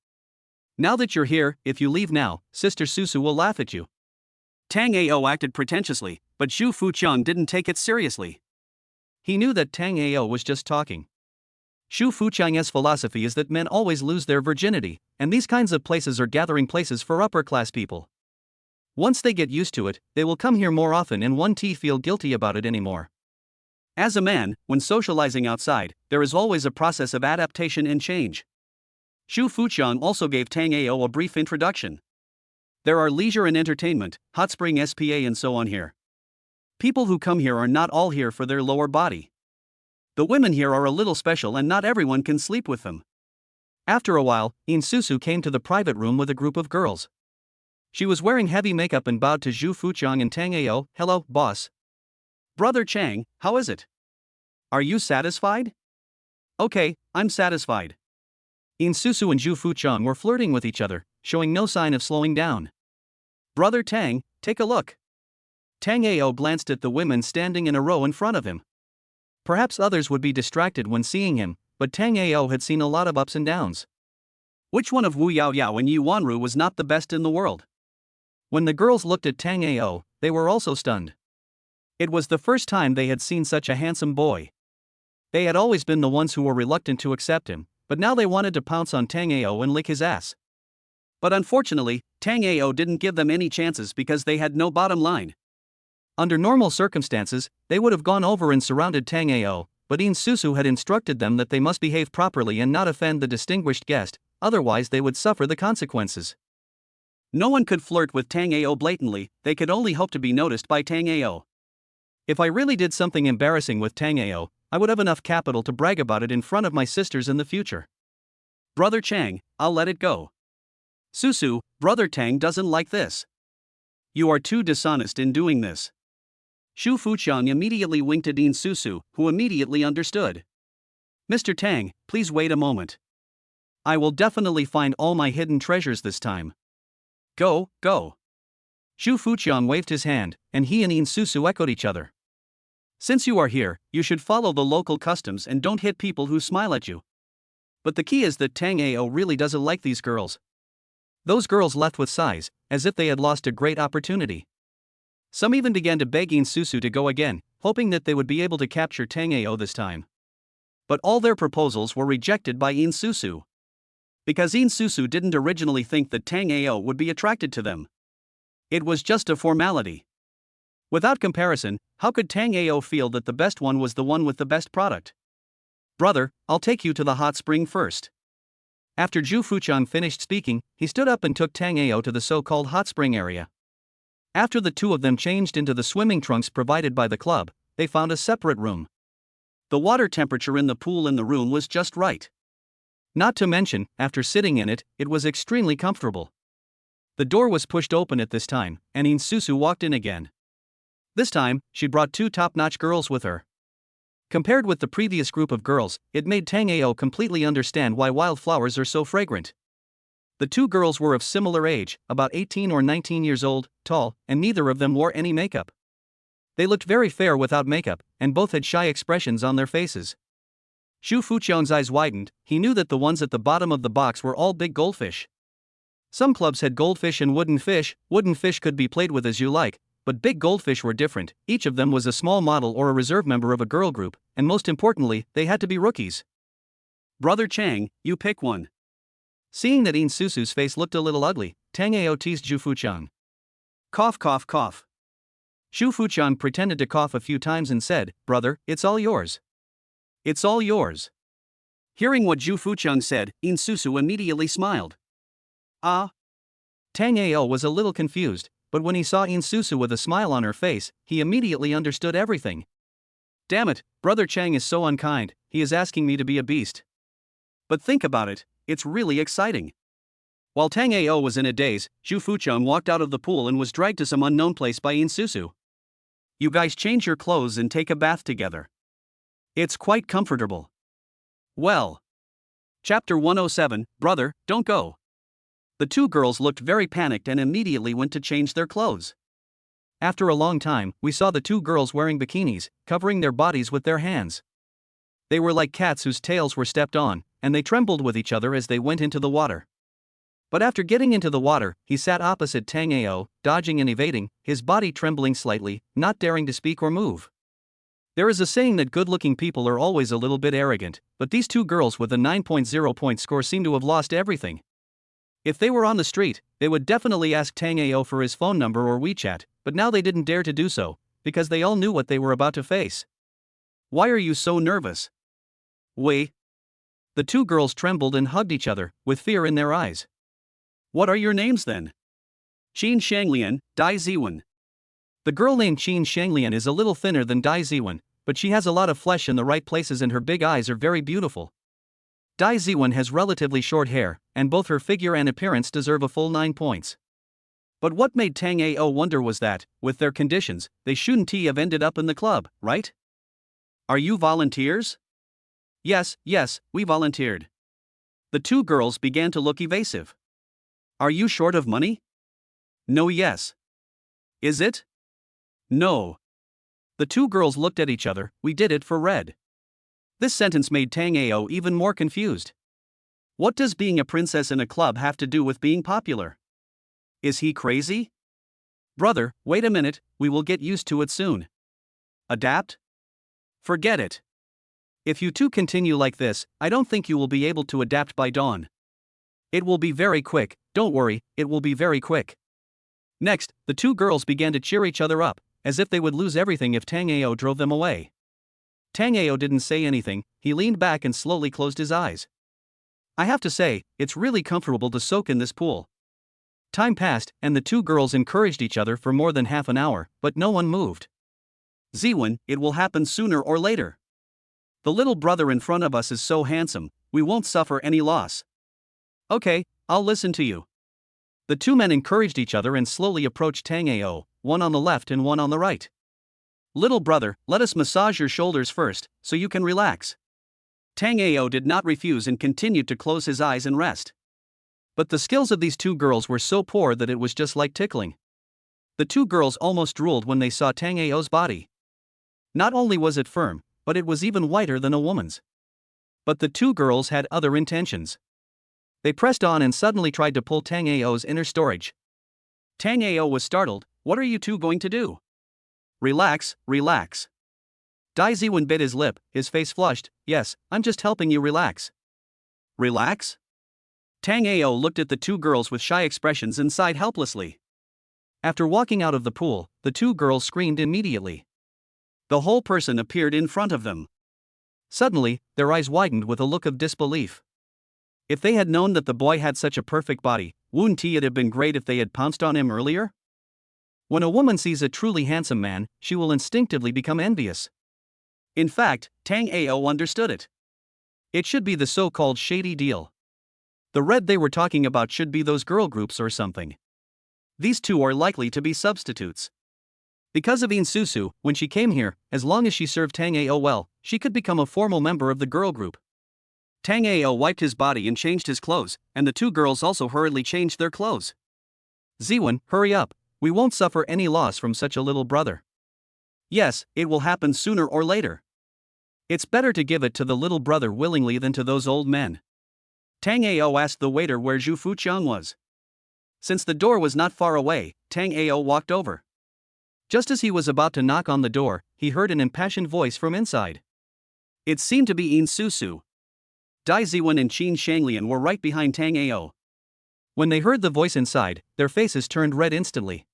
Now that you're here, if you leave now, Sister Susu will laugh at you. Tang Ao acted pretentiously, but Zhu Fuchang didn't take it seriously.
He knew that Tang Ao was just talking. Zhu Fuchang's philosophy is that men always lose their virginity, and these kinds of places are gathering places for upper-class people. Once they get used to it, they will come here more often and won't feel guilty about it anymore.
As a man, when socializing outside, there is always a process of adaptation and change. Zhu Fuchang also gave Tang Ao a brief introduction. There are leisure and entertainment, hot spring spa and so on here. People who come here are not all here for their lower body. The women here are a little special and not everyone can sleep with them.
After a while, Yin Susu came to the private room with a group of girls. She was wearing heavy makeup and bowed to Zhu Fuchang and Tang Ao. Hello, boss.
Brother Chang, how is it? Are you satisfied? Okay, I'm satisfied.
Yin Susu and Zhu Fuchang were flirting with each other, showing no sign of slowing down.
Brother Tang, take a look. Tang Ao glanced at the women standing in a row in front of him.
Perhaps others would be distracted when seeing him, but Tang Ao had seen a lot of ups and downs.
Which one of Wu Yao Yao and Yi Wanru was not the best in the world?
When the girls looked at Tang Ao, they were also stunned. It was the first time they had seen such a handsome boy. They had always been the ones who were reluctant to accept him, but now they wanted to pounce on Tang Ao and lick his ass.
But unfortunately, Tango didn't give them any chances because they had no bottom line.
Under normal circumstances, they would have gone over and surrounded Tango, but In Susu had instructed them that they must behave properly and not offend the distinguished guest, otherwise they would suffer the consequences.
No one could flirt with Tango blatantly, they could only hope to be noticed by Tango.
If I really did something embarrassing with Tango, I would have enough capital to brag about it in front of my sisters in the future.
Brother Chang, I'll let it go. Susu, Brother Tang doesn't like this. You are too dishonest in doing this. Shu Fuqiang immediately winked at In Susu, who immediately understood. Mr. Tang, please wait a moment. I will definitely find all my hidden treasures this time. Go, go. Shu Fuqiang waved his hand, and he and In Susu echoed each other. Since you are here, you should follow the local customs and don't hit people who smile at you. But the key is that Tango really doesn't like these girls. Those girls left with sighs, as if they had lost a great opportunity. Some even began to beg In Susu to go again, hoping that they would be able to capture Tango this time. But all their proposals were rejected by In Susu. Because In Susu didn't originally think that Tango would be attracted to them. It was just a formality. Without comparison, how could Tango feel that the best one was the one with the best product? Brother, I'll take you to the hot spring first. After Zhu Fuqiang finished speaking, he stood up and took Tango to the so-called hot spring area. After the two of them changed into the swimming trunks provided by the club, they found a separate room. The water temperature in the pool in the room was just right. Not to mention, after sitting in it, it was extremely comfortable. The door was pushed open at this time, and In Susu walked in again. This time, she brought two top-notch girls with her. Compared with the previous group of girls, it made Tango completely understand why wildflowers are so fragrant. The two girls were of similar age, about 18 or 19 years old, tall, and neither of them wore any makeup. They looked very fair without makeup, and both had shy expressions on their faces. Shu Fuqiang's eyes widened, he knew that the ones at the bottom of the box were all big goldfish. Some clubs had goldfish and wooden fish could be played with as you like, but big goldfish were different, each of them was a small model or a reserve member of a girl group, and most importantly, they had to be rookies. Brother Chang, you pick one. Seeing that In Susu's face looked a little ugly, Tango teased Zhu Fuqiang. Cough cough cough. Zhu Fuqiang pretended to cough a few times and said, Brother, it's all yours. It's all yours. Hearing what Zhu Fuqiang said, In Susu immediately smiled. Ah. Tango was a little confused, but when he saw In Susu with a smile on her face, he immediately understood everything. Damn it, Brother Chang is so unkind, he is asking me to be a beast. But think about it, it's really exciting. While Tango was in a daze, Zhu Fuqiang walked out of the pool and was dragged to some unknown place by In Susu. You guys change your clothes and take a bath together. It's quite comfortable. Well. Chapter 107, Brother, don't go. The two girls looked very panicked and immediately went to change their clothes. After a long time, we saw the two girls wearing bikinis, covering their bodies with their hands. They were like cats whose tails were stepped on, and they trembled with each other as they went into the water. But after getting into the water, he sat opposite Tango, dodging and evading, his body trembling slightly, not daring to speak or move. There is a saying that good-looking people are always a little bit arrogant, but these two girls with a 9.0 point score seem to have lost everything. If they were on the street, they would definitely ask Tango for his phone number or WeChat, but now they didn't dare to do so, because they all knew what they were about to face. Why are you so nervous? Wei. The two girls trembled and hugged each other, with fear in their eyes. What are your names then? Qin Shanglian, Dai Ziwen. The girl named Qin Shanglian is a little thinner than Dai Ziwen, but she has a lot of flesh in the right places and her big eyes are very beautiful. Dai Ziwen has relatively short hair, and both her figure and appearance deserve a full 9 points. But what made Tango wonder was that, with their conditions, they shouldn't have ended up in the club, right? Are you volunteers? Yes, we volunteered. The two girls began to look evasive. Are you short of money? No, yes. Is it? No. The two girls looked at each other, we did it for red. This sentence made Tango even more confused. What does being a princess in a club have to do with being popular? Is he crazy? Brother, wait a minute, we will get used to it soon. Adapt? Forget it. If you two continue like this, I don't think you will be able to adapt by dawn.
It will be very quick, don't worry, it will be very quick. Next, the two girls began to cheer each other up, as if they would lose everything if Tango drove them away. Tango didn't say anything, he leaned back and slowly closed his eyes. I have to say, it's really comfortable to soak in this pool. Time passed, and the two girls encouraged each other for more than half an hour, but no one moved.
Ziwen, it will happen sooner or later. The little brother in front of us is so handsome, we won't suffer any loss.
Okay, I'll listen to you. The two men encouraged each other and slowly approached Tango, one on the left and one on the right.
Little brother, let us massage your shoulders first, so you can relax. Tango did not refuse and continued to close his eyes and rest.
But the skills of these two girls were so poor that it was just like tickling. The two girls almost drooled when they saw Tango's body. Not only was it firm, but it was even whiter than a woman's. But the two girls had other intentions. They pressed on and suddenly tried to pull Tango's inner storage.
Tango was startled. What are you two going to do? Relax, relax.
Dai Ziwen bit his lip, his face flushed. Yes, I'm just helping you relax.
Relax? Tango looked at the two girls with shy expressions and sighed helplessly.
After walking out of the pool, the two girls screamed immediately.
The whole person appeared in front of them.
Suddenly, their eyes widened with a look of disbelief. If they had known that the boy had such a perfect body, wouldn't it have been great if they had pounced on him earlier? When a woman sees a truly handsome man, she will instinctively become envious.
In fact, Tango understood it.
It should be the so-called shady deal. The red they were talking about should be those girl groups or something.
These two are likely to be substitutes.
Because of Insusu, when she came here, as long as she served Tango well, she could become a formal member of the girl group.
Tango wiped his body and changed his clothes, and the two girls also hurriedly changed their clothes.
Ziwen, hurry up, we won't suffer any loss from such a little brother.
Yes, it will happen sooner or later.
It's better to give it to the little brother willingly than to those old men.
Tango asked the waiter where Zhu Fuqiang was. Since the door was not far away, Tango walked over.
Just as he was about to knock on the door, he heard an impassioned voice from inside.
It seemed to be Insusu. Dai Ziwen and Qin Shanglian were right behind Tango.
When they heard the voice inside, their faces turned red instantly.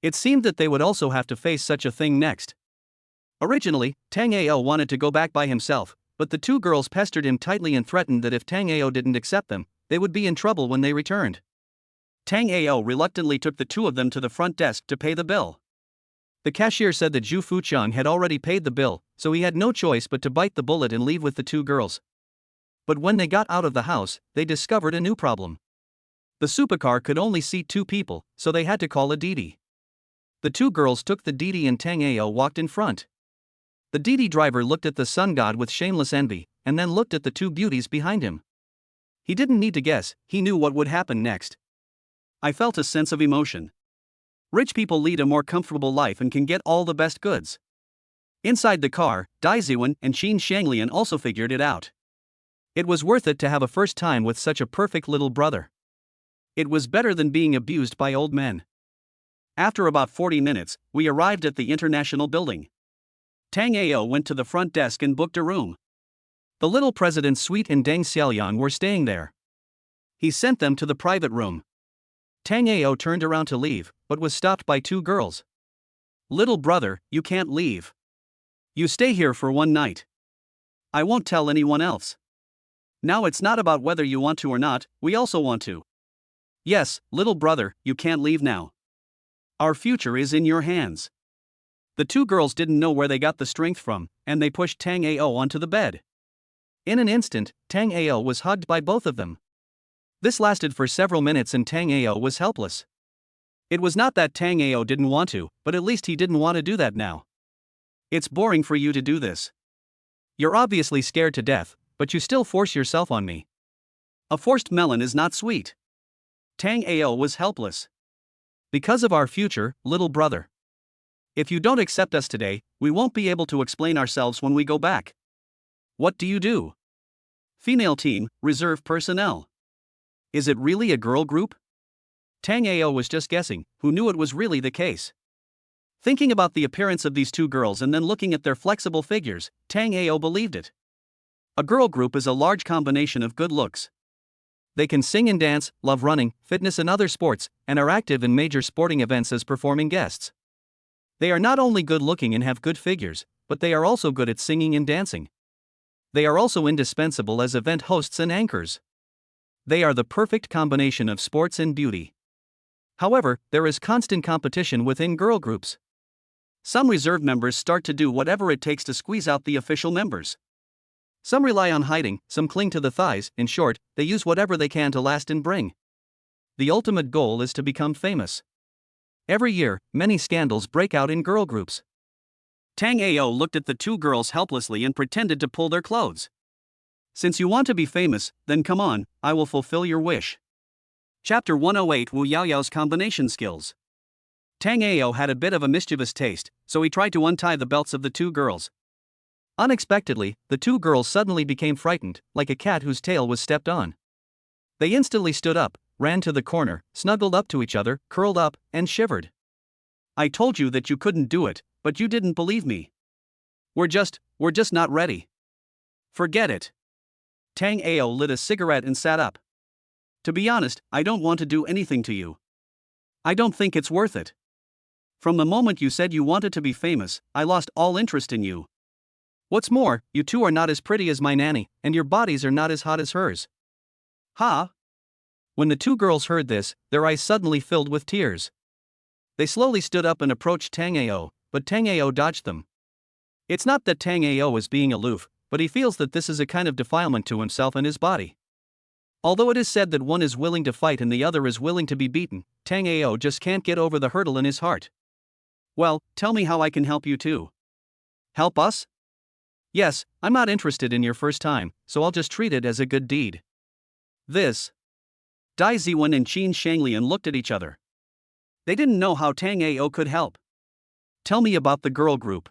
It seemed that they would also have to face such a thing next. Originally, Tango wanted to go back by himself, but the two girls pestered him tightly and threatened that if Tango didn't accept them, they would be in trouble when they returned.
Tango reluctantly took the two of them to the front desk to pay the bill.
The cashier said that Zhu Fuqiang had already paid the bill, so he had no choice but to bite the bullet and leave with the two girls. But when they got out of the house, they discovered a new problem. The supercar could only seat two people, so they had to call a Didi. The two girls took the Didi and Tango walked in front. The Didi driver looked at the sun god with shameless envy, and then looked at the two beauties behind him. He didn't need to guess, he knew what would happen next.
I felt a sense of emotion. Rich people lead a more comfortable life and can get all the best goods. Inside the car, Dai Ziwen and Qin Shanglian also figured it out.
It was worth it to have a first time with such a perfect little brother.
It was better than being abused by old men. After about 40 minutes, we arrived at the international building. Tango went to the front desk and booked a room.
The little president's suite and Deng Xiaoyang were staying there.
He sent them to the private room.
Tango turned around to leave, but was stopped by two girls.
Little brother, you can't leave. You stay here for one night. I won't tell anyone else. Now it's not about whether you want to or not, we also want to. Yes, little brother, you can't leave now. Our future is in your hands. The two girls didn't know where they got the strength from, and they pushed Tango onto the bed.
In an instant, Tango was hugged by both of them. This lasted for several minutes and Tango was helpless.
It was not that Tango didn't want to, but at least he didn't want to do that now. It's boring for you to do this.
You're obviously scared to death, but you still force yourself on me.
A forced melon is not sweet. Tango was helpless.
Because of our future, little brother.
If you don't accept us today, we won't be able to explain ourselves when we go back. What do you do? Female team, reserve personnel. Is it really a girl group?
Tango was just guessing, who knew it was really the case.
Thinking about the appearance of these two girls and then looking at their flexible figures, Tango believed it. A girl group is a large combination of good looks.
They can sing and dance, love running, fitness and other sports, and are active in major sporting events as performing guests. They are not only good looking and have good figures, but they are also good at singing and dancing. They are also indispensable as event hosts and anchors. They are the perfect combination of sports and beauty. However, there is constant competition within girl groups.
Some reserve members start to do whatever it takes to squeeze out the official members.
Some rely on hiding, some cling to the thighs. In short, they use whatever they can to last and bring. The ultimate goal is to become famous. Every year, many scandals break out in girl groups.
Tango looked at the two girls helplessly and pretended to pull their clothes. Since you want to be famous, then come on, I will fulfill your wish. Chapter 108 Wu Yaoyao's Combination Skills. Tango had a bit of a mischievous taste, so he tried to untie the belts of the two girls.
Unexpectedly, the two girls suddenly became frightened, like a cat whose tail was stepped on. They instantly stood up, ran to the corner, snuggled up to each other, curled up, and shivered.
I told you that you couldn't do it, but you didn't believe me. We're just not ready. Forget it. Tango lit a cigarette and sat up. To be honest, I don't want to do anything to you. I don't think it's worth it. From the moment you said you wanted to be famous, I lost all interest in you. What's more, you two are not as pretty as my nanny, and your bodies are not as hot as hers.
Ha! When the two girls heard this, their eyes suddenly filled with tears. They slowly stood up and approached Tango, but Tango dodged them. It's not that Tango is being aloof, but he feels that this is a kind of defilement to himself and his body. Although it is said that one is willing to fight and the other is willing to be beaten, Tango just can't get over the hurdle in his heart.
Well, tell me how I can help you too.
Help us? Yes, I'm not interested in your first time, so I'll just treat it as a good deed.
This. Dai Ziwen and Qin Shanglian looked at each other. They didn't know how Tango could help. Tell me about the girl group.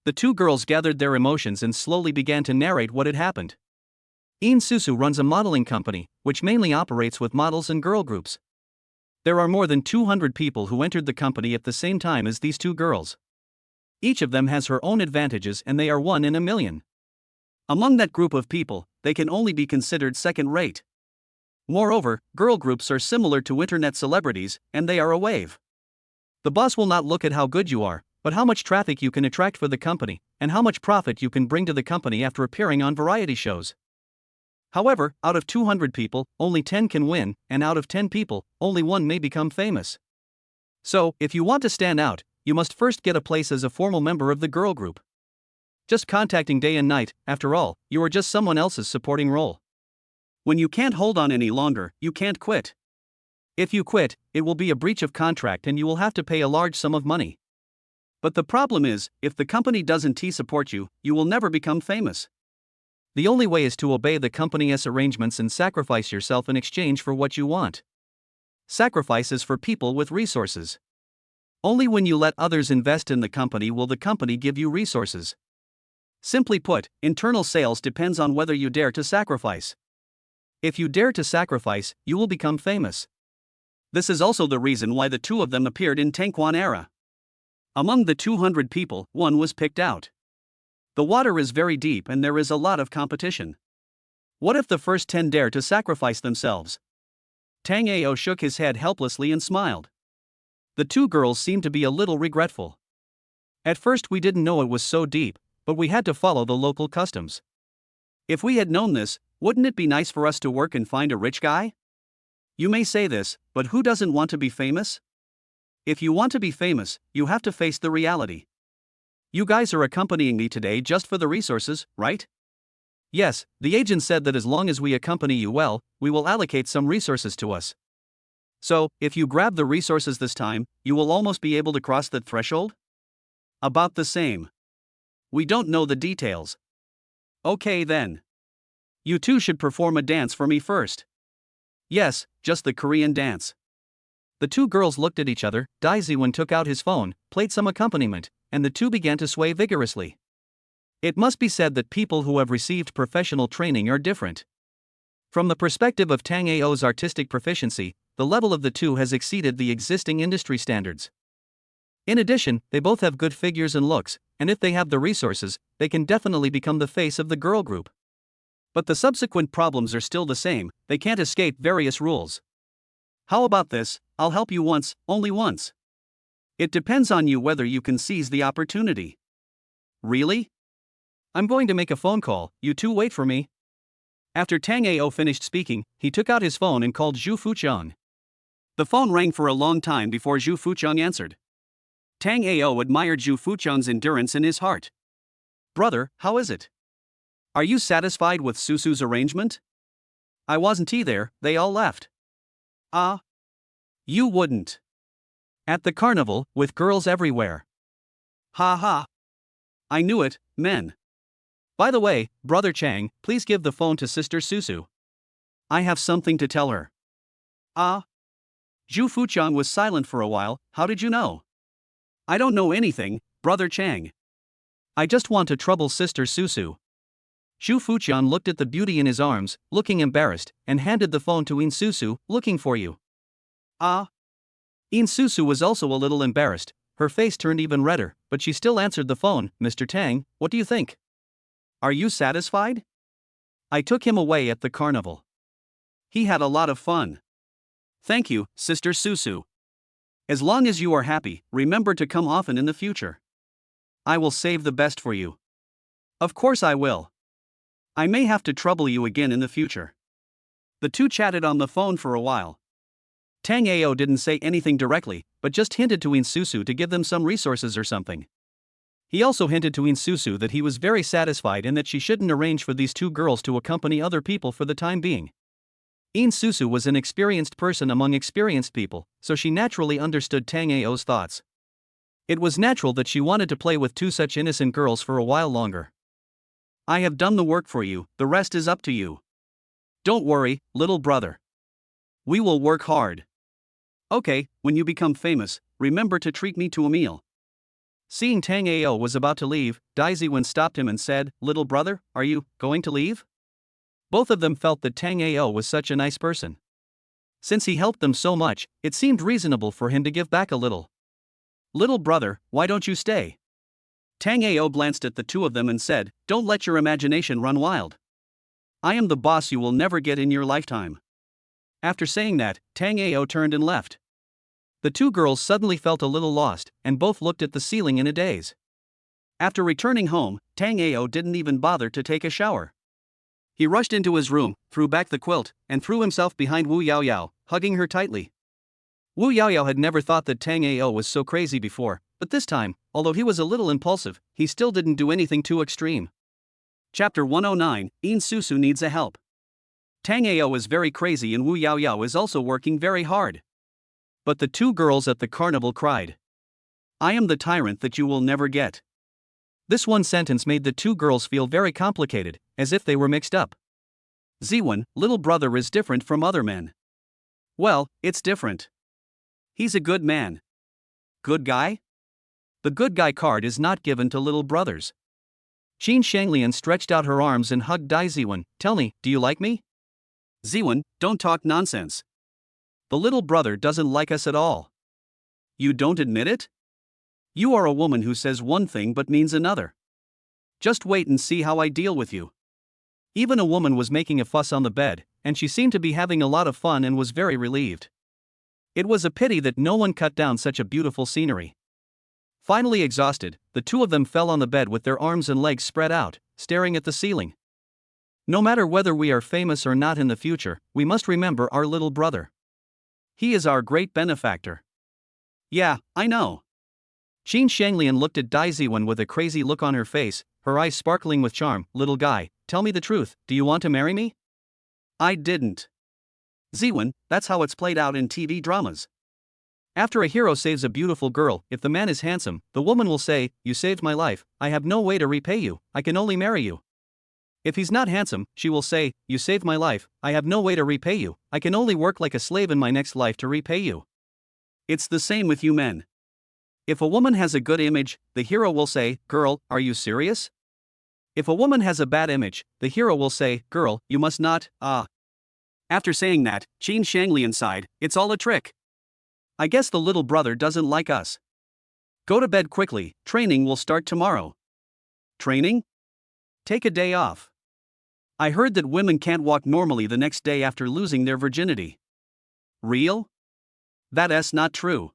The two girls gathered their emotions and slowly began to narrate what had happened. Een Susu runs a modeling company, which mainly operates with models and girl groups. There are more than 200 people who entered the company at the same time as these two girls. Each of them has her own advantages and they are 1 in a million.
Among that group of people, they can only be considered second-rate. Moreover, girl groups are similar to internet celebrities, and they are a wave.
The boss will not look at how good you are, but how much traffic you can attract for the company, and how much profit you can bring to the company after appearing on variety shows. However, out of 200 people, only 10 can win, and out of 10 people, only 1 may become famous. So, if you want to stand out, you must first get a place as a formal member of the girl group. Just contacting day and night, after all, you are just someone else's supporting role.
When you can't hold on any longer, you can't quit.
If you quit, it will be a breach of contract and you will have to pay a large sum of money.
But the problem is, if the company doesn't support you, you will never become famous.
The only way is to obey the company's arrangements and sacrifice yourself in exchange for what you want. Sacrifice is for people with resources. Only when you let others invest in the company will the company give you resources.
Simply put, internal sales depends on whether you dare to sacrifice.
If you dare to sacrifice, you will become famous.
This is also the reason why the two of them appeared in Tangquan era. Among the 200 people, 1 was picked out. The water is very deep and there is a lot of competition. What if the first 10 dare to sacrifice themselves? Tango shook his head helplessly and smiled. The two girls seemed to be a little regretful.
At first we didn't know it was so deep, but we had to follow the local customs.
If we had known this, wouldn't it be nice for us to work and find a rich guy? You may say this, but who doesn't want to be famous? If you want to be famous, you have to face the reality. You guys are accompanying me today just for the resources, right?
Yes, the agent said that as long as we accompany you well, we will allocate some resources to us.
So, if you grab the resources this time, you will almost be able to cross the threshold? About the same. We don't know the details. Okay then. You two should perform a dance for me first. Yes, just the Korean dance.
The two girls looked at each other. Dai Ziwen took out his phone, played some accompaniment, and the two began to sway vigorously. It must be said that people who have received professional training are different. From the perspective of Tango's artistic proficiency, the level of the two has exceeded the existing industry standards. In addition, they both have good figures and looks, and if they have the resources, they can definitely become the face of the girl group.
But the subsequent problems are still the same, they can't escape various rules. How about this? I'll help you once, only once. It depends on you whether you can seize the opportunity. Really?
I'm going to make a phone call, you two wait for me. After Tango finished speaking, he took out his phone and called Zhu Fuchang.
The phone rang for a long time before Zhu Fuchang answered. Tango admired Zhu Fuchang's endurance in his heart.
Brother, how is it?
Are you satisfied with Susu's arrangement?
I wasn't there, they all left.
Ah? You wouldn't.
At the carnival, with girls everywhere.
Ha ha. I knew it, men.
By the way, Brother Chang, please give the phone to Sister Susu.
I have something to tell her. Ah? Zhu Fuchang was silent for a while. How did you know? I don't know anything, Brother Chang.
I just want to trouble Sister Susu. Zhu Fuchang looked at the beauty in his arms, looking embarrassed, and handed the phone to Yin Susu, looking for you.
Ah?
Yin Susu was also a little embarrassed. Her face turned even redder, but she still answered the phone. Mr. Tang, what do you think?
Are you satisfied?
I took him away at the carnival.
He had a lot of fun. Thank you, Sister Susu. As long as you are happy, remember to come often in the future. I will save the best for you. Of course I will. I may have to trouble you again in the future. The two chatted on the phone for a while.
Tango didn't say anything directly, but just hinted to Yin Susu to give them some resources or something. He also hinted to Yin Susu that he was very satisfied and that she shouldn't arrange for these two girls to accompany other people for the time being. Yin Susu was an experienced person among experienced people, so she naturally understood Tango's thoughts. It was natural that she wanted to play with two such innocent girls for a while longer.
I have done the work for you, the rest is up to you. Don't worry, little brother. We will work hard. Okay, when you become famous, remember to treat me to a meal.
Seeing Tango was about to leave, Daiziwen stopped him and said, Little brother, are you going to leave? Both of them felt that Tango was such a nice person. Since he helped them so much, it seemed reasonable for him to give back a little.
Little brother, why don't you stay? Tango glanced at the two of them and said, Don't let your imagination run wild. I am the boss you will never get in your lifetime. After saying that, Tango turned and left.
The two girls suddenly felt a little lost, and both looked at the ceiling in a daze.
After returning home, Tango didn't even bother to take a shower. He rushed into his room, threw back the quilt, and threw himself behind Wu Yaoyao, hugging her tightly.
Wu Yaoyao had never thought that Tango was so crazy before, but this time, although he was a little impulsive, he still didn't do anything too extreme.
Chapter 109, Yin Susu needs a help. Tango is very crazy and Wu Yaoyao is also working very hard.
But the two girls at the carnival cried,
I am the tyrant that you will never get.
This one sentence made the two girls feel very complicated, as if they were mixed up.
Ziwen, little brother is different from other men. Well, it's different. He's a good man. Good guy?
The good guy card is not given to little brothers. Qin Shanglian stretched out her arms and hugged Dai Ziwen. Tell me, do you like me?
Ziwen, don't talk nonsense.
The little brother doesn't like us at all.
You don't admit it? You are a woman who says one thing but means another. Just wait and see how I deal with you.
Even a woman was making a fuss on the bed, and she seemed to be having a lot of fun and was very relieved. It was a pity that no one cut down such a beautiful scenery. Finally exhausted, the two of them fell on the bed with their arms and legs spread out, staring at the ceiling. No matter whether we are famous or not in the future, we must remember our little brother.
He is our great benefactor. Yeah, I know.
Qin Shanglian looked at Dai Ziwen with a crazy look on her face, her eyes sparkling with charm. Little guy, tell me the truth, do you want to marry me?
I didn't. Ziwen, that's how it's played out in TV dramas.
After a hero saves a beautiful girl, if the man is handsome, the woman will say, You saved my life, I have no way to repay you, I can only marry you. If he's not handsome, she will say, You saved my life, I have no way to repay you, I can only work like a slave in my next life to repay you.
It's the same with you men. If a woman has a good image, the hero will say, Girl, are you serious? If a woman has a bad image, the hero will say, Girl, you must not, After saying that, Qin Shanglian sighed, It's all a trick. I guess the little brother doesn't like us. Go to bed quickly, training will start tomorrow. Training? Take a day off. I heard that women can't walk normally the next day after losing their virginity. Real? That's not true.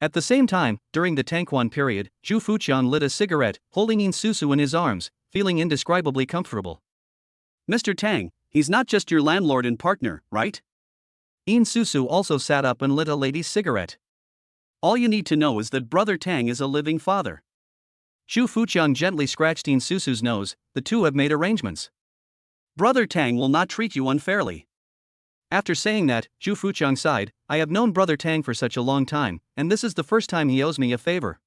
At the same time, during the Tangquan period, Zhu Fuqian lit a cigarette, holding In Susu in his arms, feeling indescribably comfortable.
Mr. Tang, he's not just your landlord and partner, right?
In Susu also sat up and lit a lady's cigarette.
All you need to know is that Brother Tang is a living father.
Zhu Fuqian gently scratched In Susu's nose. The two have made arrangements.
Brother Tang will not treat you unfairly.
After saying that, Zhu Fuqian sighed. I have known Brother Tang for such a long time, and this is the first time he owes me a favor.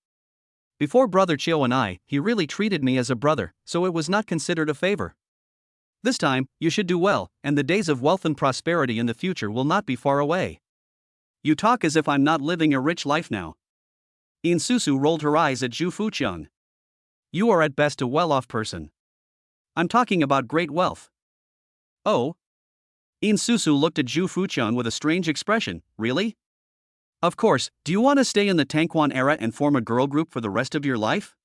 Before Brother Chiu and I, he really treated me as a brother, so it was not considered a favor. This time, you should do well, and the days of wealth and prosperity in the future will not be far away.
You talk as if I'm not living a rich life now. In Susu rolled her eyes at Zhu Fuqian.
You are at best a well-off person.
I'm talking about great wealth.
Oh?
In Susu looked at Zhu Fuqian with a strange expression. Really?
Of course.
Do you want to stay in the Tangquan era and form a girl group for the rest of your life?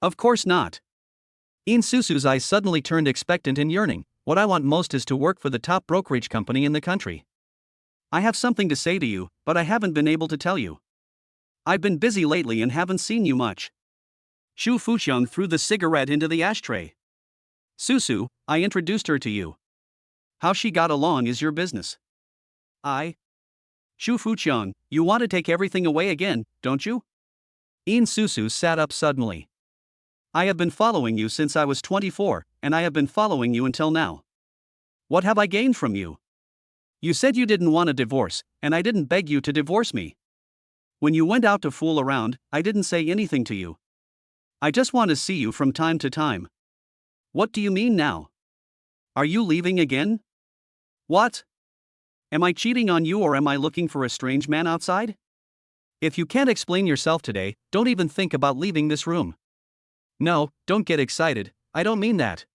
Of course not. In Susu's eyes suddenly turned expectant and yearning. What I want most is to work for the top brokerage company in the country.
I have something to say to you, but I haven't been able to tell you. I've been busy lately and haven't seen you much. Zhu Fuqian threw the cigarette into the ashtray. Susu, I introduced her to you. How she got along is your business. Zhu Fuqian, you want to take everything away again, don't you?
In Susu sat up suddenly.
I have been following you since I was 24, and I have been following you until now. What have I gained from you? You said you didn't want a divorce, and I didn't beg you to divorce me. When you went out to fool around, I didn't say anything to you. I just want to see you from time to time. What do you mean now? Are you leaving again? What? Am I cheating on you or am I looking for a strange man outside?
If you can't explain yourself today, don't even think about leaving this room. No, don't get excited, I don't mean that.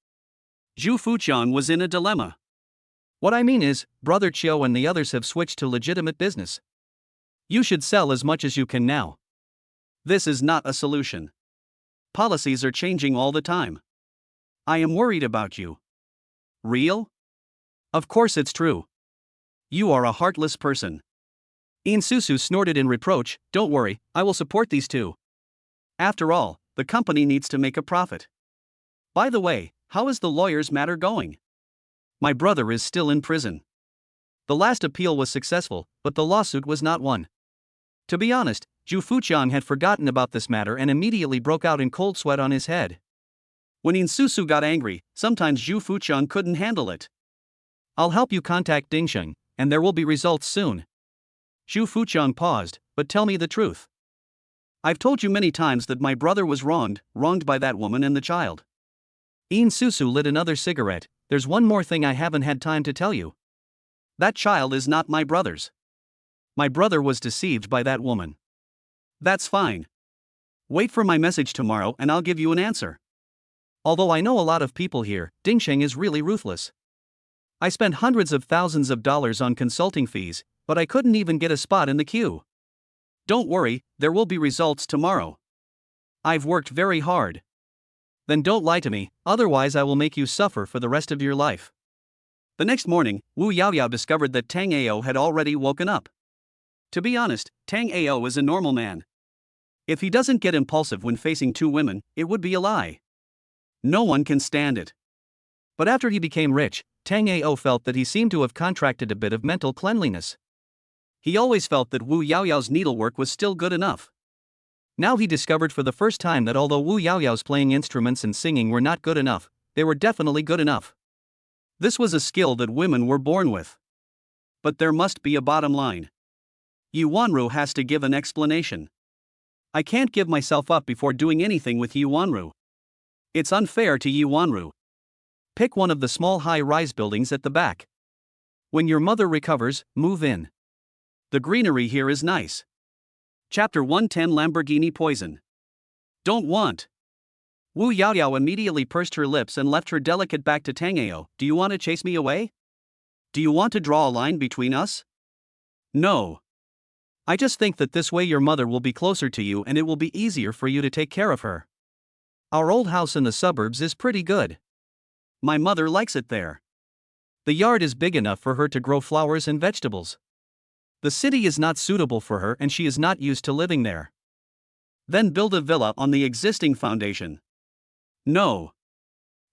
Zhu Fuqian was in a dilemma.
What I mean is, Brother Chiu and the others have switched to legitimate business. You should sell as much as you can now.
This is not a solution. Policies are changing all the time. I am worried about you. Real?
Of course it's true.
You are a heartless person.
In Susu snorted in reproach. Don't worry, I will support these two.
After all, the company needs to make a profit. By the way, how is the lawyer's matter going?
My brother is still in prison. The last appeal was successful, but the lawsuit was not won. To be honest, Zhu Fuqian had forgotten about this matter and immediately broke out in cold sweat on his head.
When In Susu got angry, sometimes Zhu Fuqian couldn't handle it.
I'll help you contact Dingsheng, and there will be results soon.
Zhu Fuqian paused, but tell me the truth. I've told you many times that my brother was wronged by that woman and the child.
In Susu lit another cigarette. There's one more thing I haven't had time to tell you.
That child is not my brother's.
My brother was deceived by that woman.
That's fine. Wait for my message tomorrow and I'll give you an answer.
Although I know a lot of people here, Dingsheng is really ruthless. I spent hundreds of thousands of dollars on consulting fees, but I couldn't even get a spot in the queue.
Don't worry, there will be results tomorrow. I've worked very hard.
Then don't lie to me, otherwise I will make you suffer for the rest of your life.
The next morning, Wu Yaoyao discovered that Tang Ao had already woken up. To be honest, Tang Ao is a normal man. If he doesn't get impulsive when facing two women, it would be a lie. No one can stand it.
But after he became rich, Tang Ao felt that he seemed to have contracted a bit of mental cleanliness.
He always felt that Wu Yaoyao's needlework was still good enough.
Now he discovered for the first time that although Wu Yaoyao's playing instruments and singing were not good enough, they were definitely good enough.
This was a skill that women were born with. But there must be a bottom line. Yi Wanru has to give an explanation. I can't give myself up before doing anything with Yi Wanru. It's unfair to Yi Wanru.
Pick one of the small high-rise buildings at the back. When your mother recovers, move in.
The greenery here is nice. Chapter 110 Lamborghini Poison. Don't want. Wu Yaoyao immediately pursed her lips and left her delicate back to Tang Ao. Do you want to chase me away? Do you want to draw a line between us? No. I just think that this way your mother will be closer to you and it will be easier for you to take care of her.
Our old house in the suburbs is pretty good.
My mother likes it there.
The yard is big enough for her to grow flowers and vegetables. The city is not suitable for her and she is not used to living there.
Then build a villa on the existing foundation. No.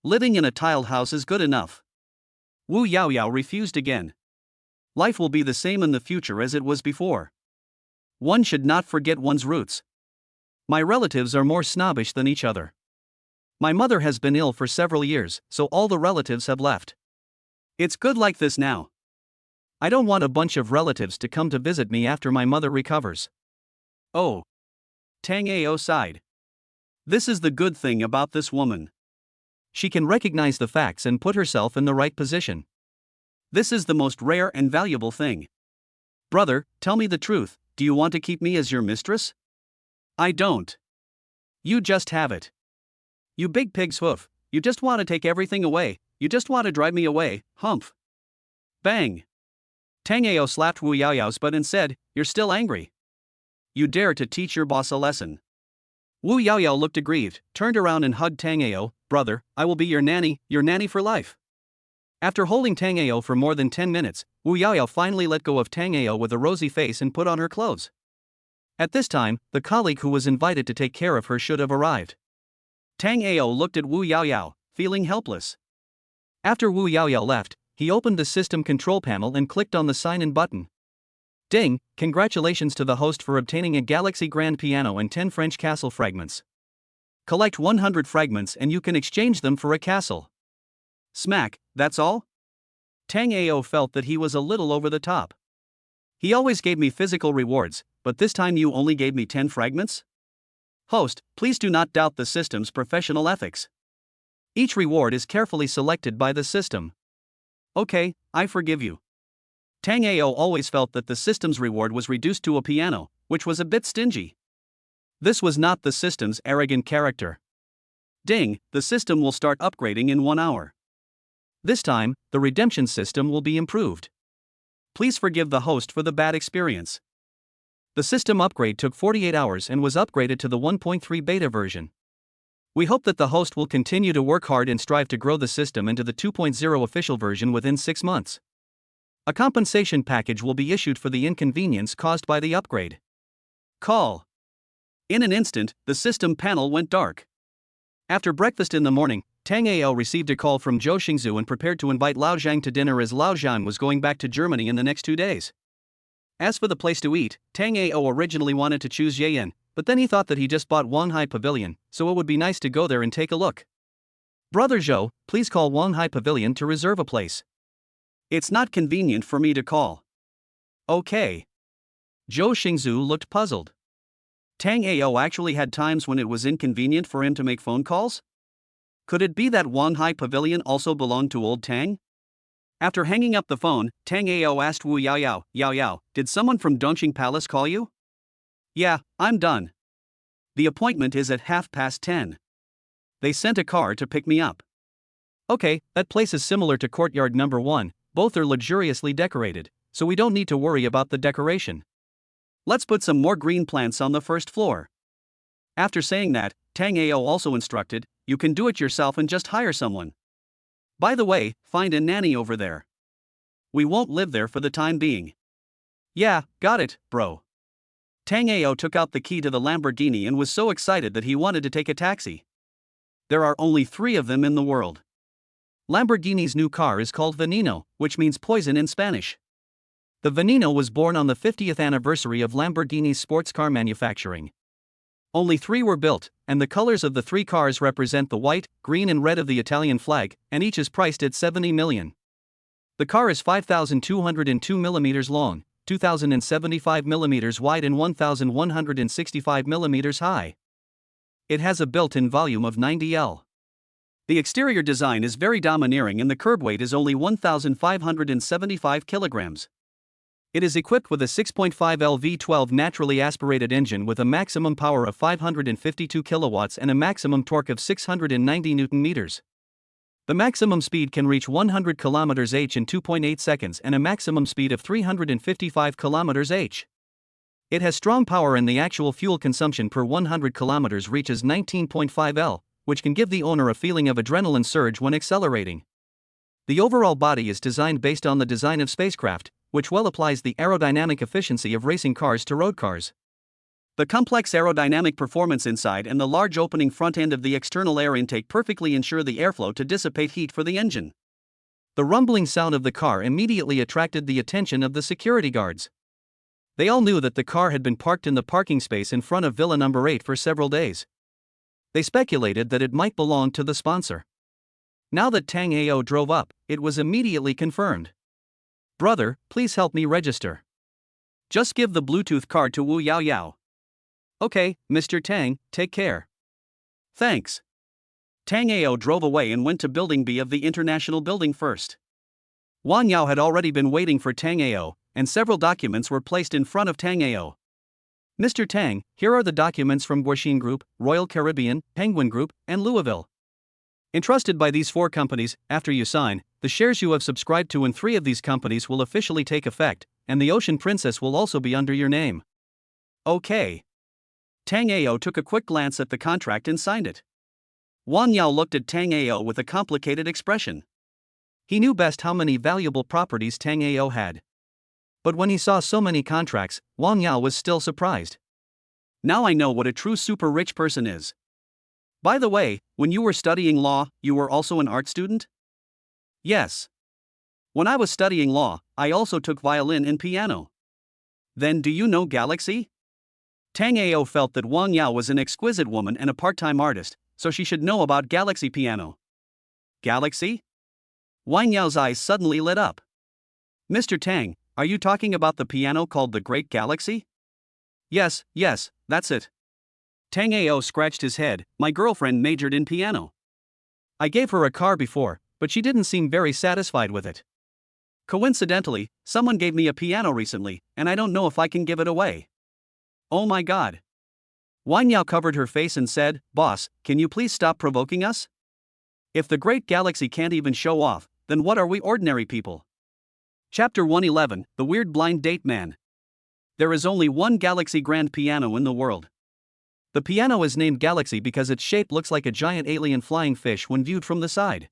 Living in a tiled house is good enough. Wu Yaoyao refused again. Life will be the same in the future as it was before. One should not forget one's roots. My relatives are more snobbish than each other. My mother has been ill for several years, so all the relatives have left. It's good like this now.
I don't want a bunch of relatives to come to visit me after my mother recovers.
Oh. Tango sighed. This is the good thing about this woman.
She can recognize the facts and put herself in the right position.
This is the most rare and valuable thing. Brother, tell me the truth, do you want to keep me as your mistress? I don't. You just have it. You big pig's hoof, you just want to take everything away, you just want to drive me away, humph. Bang. Tango slapped Wu Yaoyao's butt and said, "You're still angry. You dare to teach your boss a lesson." Wu Yaoyao looked aggrieved, turned around and hugged Tango. "Brother, I will be your nanny for life." After holding Tango for more than 10 minutes, Wu Yaoyao finally let go of Tango with a rosy face and put on her clothes. At this time, the colleague who was invited to take care of her should have arrived. Tango looked at Wu Yaoyao, feeling helpless. After Wu Yaoyao left, he opened the system control panel and clicked on the sign-in button. Ding, congratulations to the host for obtaining a Galaxy Grand Piano and 10 French castle fragments. Collect 100 fragments and you can exchange them for a castle. Smack, that's all? Tango felt that he was a little over the top. He always gave me physical rewards, but this time you only gave me 10 fragments? Host, please do not doubt the system's professional ethics. Each reward is carefully selected by the system. Okay, I forgive you. Tango always felt that the system's reward was reduced to a piano, which was a bit stingy. This was not the system's arrogant character. Ding, the system will start upgrading in 1 hour. This time, the redemption system will be improved. Please forgive the host for the bad experience. The system upgrade took 48 hours and was upgraded to the 1.3 beta version. We hope that the host will continue to work hard and strive to grow the system into the 2.0 official version within 6 months. A compensation package will be issued for the inconvenience caused by the upgrade. Call. In an instant, the system panel went dark. After breakfast in the morning, Tango received a call from Zhou Xingzu and prepared to invite Lao Zhang to dinner as Lao Zhan was going back to Germany in the next 2 days. As for the place to eat, Tango originally wanted to choose Yayan, but then he thought that he just bought Wanghai Pavilion, so it would be nice to go there and take a look. Brother Zhou, please call Wanghai Pavilion to reserve a place. It's not convenient for me to call. Okay. Zhou Xingzu looked puzzled. Tango actually had times when it was inconvenient for him to make phone calls? Could it be that Wanghai Pavilion also belonged to old Tang? After hanging up the phone, Tango asked Wu Yaoyao, "Yaoyao, did someone from Dongqing Palace call you?" "Yeah, I'm done. The appointment is at 10:30. They sent a car to pick me up." "Okay, that place is similar to Courtyard Number 1, both are luxuriously decorated, so we don't need to worry about the decoration. Let's put some more green plants on the first floor." After saying that, Tango also instructed, "You can do it yourself and just hire someone. By the way, find a nanny over there. We won't live there for the time being." "Yeah, got it, bro." Tango took out the key to the Lamborghini and was so excited that he wanted to take a taxi. There are only 3 of them in the world. Lamborghini's new car is called Veneno, which means poison in Spanish. The Veneno was born on the 50th anniversary of Lamborghini's sports car manufacturing. Only 3 were built, and the colors of the 3 cars represent the white, green and red of the Italian flag, and each is priced at 70 million. The car is 5,202 mm long, 2,075 mm wide and 1,165 mm high. It has a built-in volume of 90 L. The exterior design is very domineering and the curb weight is only 1,575 kilograms. It is equipped with a 6.5 L V12 naturally aspirated engine with a maximum power of 552 kilowatts and a maximum torque of 690 Nm. The maximum speed can reach 100 km/h in 2.8 seconds and a maximum speed of 355 km/h. It has strong power and the actual fuel consumption per 100 km reaches 19.5 L,
which can give the owner a feeling of adrenaline surge when accelerating. The overall body is designed based on the design of spacecraft, which well applies the aerodynamic efficiency of racing cars to road cars.
The complex aerodynamic performance inside and the large opening front end of the external air intake perfectly ensure the airflow to dissipate heat for the engine.
The rumbling sound of the car immediately attracted the attention of the security guards. They all knew that the car had been parked in the parking space in front of Villa Number 8 for several days. They speculated that it might belong to the sponsor. Now that Tango drove up, it was immediately confirmed. "Brother, please help me register. Just give the Bluetooth card to Wu Yao Yao." "Okay, Mr. Tang, take care."
"Thanks." Tango drove away and went to Building B of the International Building first. Wang Yao had already been waiting for Tango, and several documents were placed in front of Tango.
"Mr. Tang, here are the documents from Guoxin Group, Royal Caribbean, Penguin Group, and Louisville. Entrusted by these 4 companies, after you sign, the shares you have subscribed to in 3 of these companies will officially take effect, and the Ocean Princess will also be under your name."
"Okay." Tango took a quick glance at the contract and signed it. Wang Yao looked at Tango with a complicated expression.
He knew best how many valuable properties Tango had. But when he saw so many contracts, Wang Yao was still surprised.
"Now I know what a true super rich person is. By the way, when you were studying law, you were also an art student?"
"Yes.
When I was studying law, I also took violin and piano." "Then do you know Galaxy?" Tango felt that Wang Yao was an exquisite woman and a part-time artist, so she should know about Galaxy piano. "Galaxy?" Wang Yao's eyes suddenly lit up. "Mr. Tang, are you talking about the piano called the Great Galaxy?"
Yes, that's it."
Tango scratched his head. "My girlfriend majored in piano.
I gave her a car before, but she didn't seem very satisfied with it.
Coincidentally, someone gave me a piano recently, and I don't know if I can give it away." "Oh my god."
Wang Yao covered her face and said, "Boss, can you please stop provoking us?
If the Great Galaxy can't even show off, then what are we ordinary people?" Chapter 111, The Weird Blind Date Man. There is only one Galaxy grand piano in the world.
The piano is named Galaxy because its shape looks like a giant alien flying fish when viewed from the side.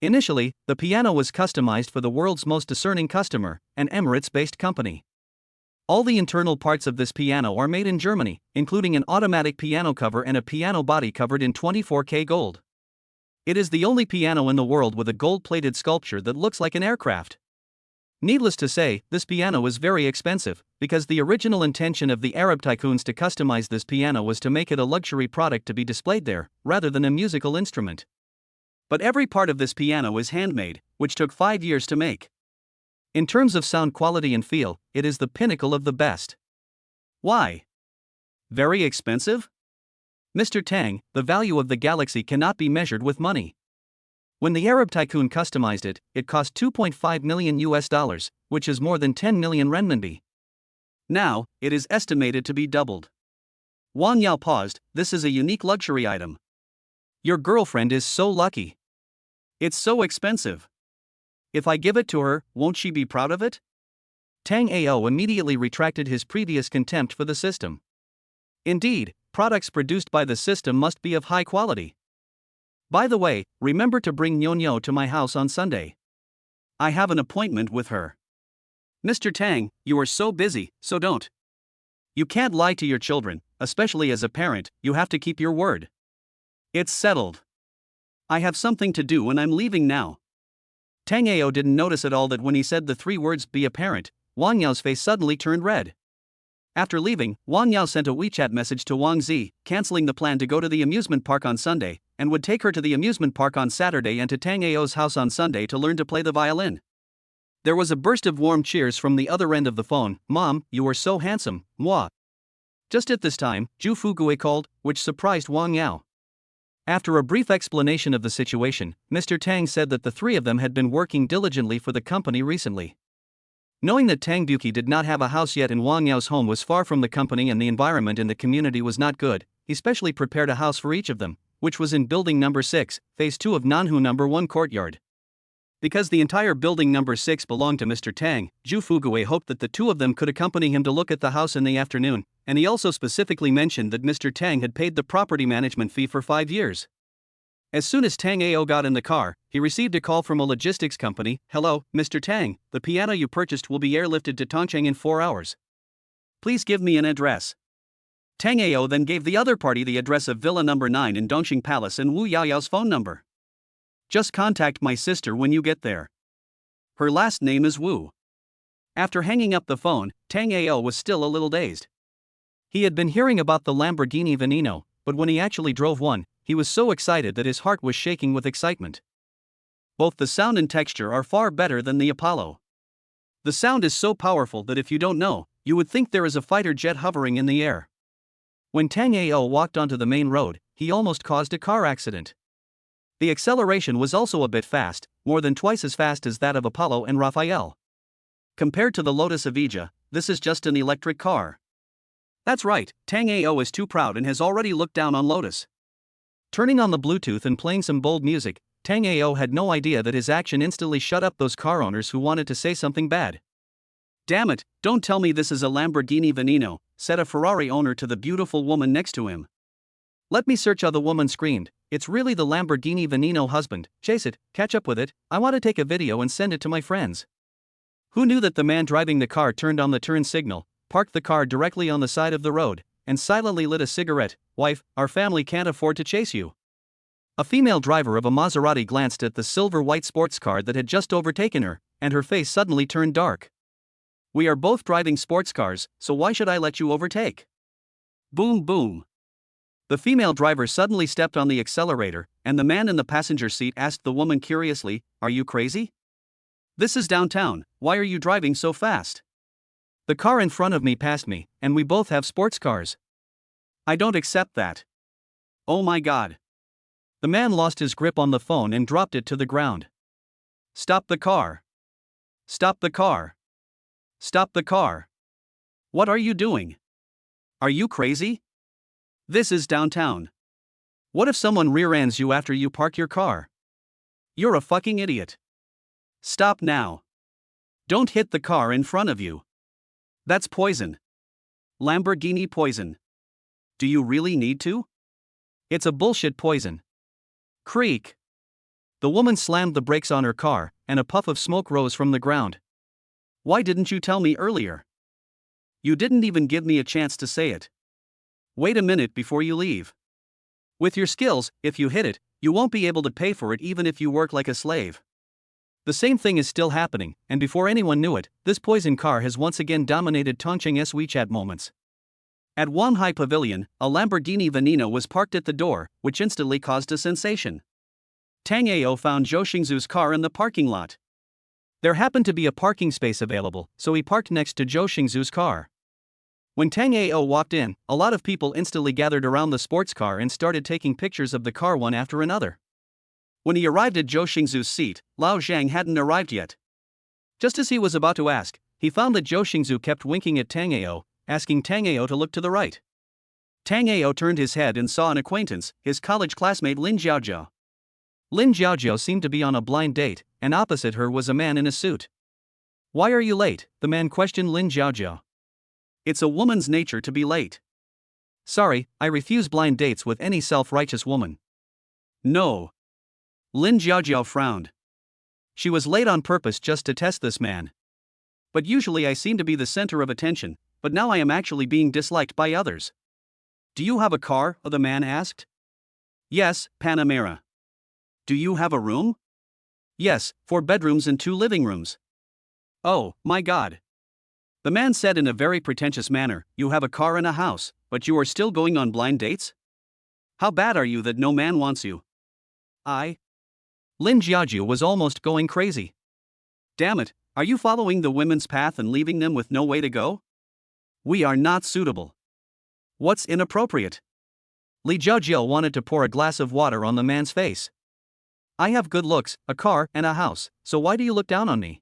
Initially, the piano was customized for the world's most discerning customer, an Emirates-based company. All the internal parts of this piano are made in Germany, including an automatic piano cover and a piano body covered in 24K gold. It is the only piano in the world with a gold-plated sculpture that looks like an aircraft. Needless to say, this piano is very expensive, because the original intention of the Arab tycoons to customize this piano was to make it a luxury product to be displayed there, rather than a musical instrument.
But every part of this piano is handmade, which took 5 years to make.
In terms of sound quality and feel, it is the pinnacle of the best.
Why? Very expensive?
Mr. Tang, the value of the Galaxy cannot be measured with money. When the Arab tycoon customized it, it cost $2.5 million, which is more than 10 million renminbi.
Now, it is estimated to be doubled. Wang Yao paused. "This is a unique luxury item.
Your girlfriend is so lucky.
It's so expensive. If I give it to her, won't she be proud of it?"
Tango immediately retracted his previous contempt for the system. Indeed, products produced by the system must be of high quality. "By the way, remember to bring Nyonyo to my house on Sunday.
I have an appointment with her." "Mr. Tang, you are so busy, so don't. You can't lie to your children, especially as a parent, you have to keep your word." "It's settled. I have something to do and I'm leaving now."
Tango didn't notice at all that when he said the 3 words "be a parent," Wang Yao's face suddenly turned red. After leaving, Wang Yao sent a WeChat message to Wang Zi, canceling the plan to go to the amusement park on Sunday, and would take her to the amusement park on Saturday and to Tango's house on Sunday to learn to play the violin. There was a burst of warm cheers from the other end of the phone. "Mom, you are so handsome, moi." Just at this time, Zhu Fugui called, which surprised Wang Yao. After a brief explanation of the situation, Mr. Tang said that the 3 of them had been working diligently for the company recently. Knowing that Tang Buki did not have a house yet and Wang Yao's home was far from the company and the environment in the community was not good, he specially prepared a house for each of them, which was in building number 6, phase 2 of Nanhu number 1 courtyard. Because the entire building number 6 belonged to Mr. Tang, Zhu Fugui hoped that the 2 of them could accompany him to look at the house in the afternoon, and he also specifically mentioned that Mr. Tang had paid the property management fee for 5 years. As soon as Tang Ao got in the car, he received a call from a logistics company. "Hello, Mr. Tang, the piano you purchased will be airlifted to Tongcheng in 4 hours. Please give me an address." Tang Ao then gave the other party the address of Villa number 9 in Dongxing Palace and Wu Yaoyao's phone number. "Just contact my sister when you get there. Her last name is Wu." After hanging up the phone, Tang Ao was still a little dazed. He had been hearing about the Lamborghini Veneno, but when he actually drove one, he was so excited that his heart was shaking with excitement. Both the sound and texture are far better than the Apollo. The sound is so powerful that if you don't know, you would think there is a fighter jet hovering in the air. When Tang Ao walked onto the main road, he almost caused a car accident. The acceleration was also a bit fast, more than twice as fast as that of Apollo and Raphael. Compared to the Lotus Evija, this is just an electric car. That's right, Tang Ao is too proud and has already looked down on Lotus. Turning on the Bluetooth and playing some bold music, Tang Ao had no idea that his action instantly shut up those car owners who wanted to say something bad. "Damn it, don't tell me this is a Lamborghini Veneno," said a Ferrari owner to the beautiful woman next to him. "Let me search," the woman screamed. "It's really the Lamborghini Veneno, husband. Chase it, catch up with it. I want to take a video and send it to my friends." Who knew that the man driving the car turned on the turn signal, parked the car directly on the side of the road, and silently lit a cigarette? "Wife, our family can't afford to chase you." A female driver of a Maserati glanced at the silver-white sports car that had just overtaken her, and her face suddenly turned dark. "We are both driving sports cars, so why should I let you overtake?" Boom boom. The female driver suddenly stepped on the accelerator, and the man in the passenger seat asked the woman curiously, "Are you crazy? This is downtown, why are you driving so fast?" "The car in front of me passed me, and we both have sports cars." "I don't accept that." "Oh my God." The man lost his grip on the phone and dropped it to the ground. "Stop the car. Stop the car. Stop the car. What are you doing? Are you crazy? This is downtown. What if someone rear-ends you after you park your car? You're a fucking idiot. Stop now. Don't hit the car in front of you. That's poison. Lamborghini poison. Do you really need to? It's a bullshit poison." Creak. The woman slammed the brakes on her car, and a puff of smoke rose from the ground. "Why didn't you tell me earlier? You didn't even give me a chance to say it. Wait a minute before you leave. With your skills, if you hit it, you won't be able to pay for it even if you work like a slave." The same thing is still happening, and before anyone knew it, this poison car has once again dominated Tongcheng's WeChat moments. At Wanhai Pavilion, a Lamborghini Veneno was parked at the door, which instantly caused a sensation. Tang Ao found Zhou Xingzu's car in the parking lot. There happened to be a parking space available, so he parked next to Zhou Xingzu's car. When Tang Ao walked in, a lot of people instantly gathered around the sports car and started taking pictures of the car one after another. When he arrived at Zhou Xingzu's seat, Lao Zhang hadn't arrived yet. Just as he was about to ask, he found that Zhou Xingzu kept winking at Tang Ao, asking Tang Ao to look to the right. Tang Ao turned his head and saw an acquaintance, his college classmate Lin Jiaojiao. Lin Jiaojiao seemed to be on a blind date, and opposite her was a man in a suit. "Why are you late?" the man questioned Lin Jiaojiao. "It's a woman's nature to be late." "Sorry, I refuse blind dates with any self-righteous woman." "No." Lin Jiaojiao frowned. She was late on purpose just to test this man. "But usually I seem to be the center of attention, but now I am actually being disliked by others." "Do you have a car?" the man asked. "Yes, Panamera." "Do you have a room?" "Yes, 4 bedrooms and 2 living rooms." "Oh, my God." The man said in a very pretentious manner, "You have a car and a house, but you are still going on blind dates? How bad are you that no man wants you?" Lin Jiaojiao was almost going crazy. "Damn it, are you following the women's path and leaving them with no way to go? We are not suitable. What's inappropriate?" Li Jiaojiao wanted to pour a glass of water on the man's face. "I have good looks, a car, and a house, so why do you look down on me?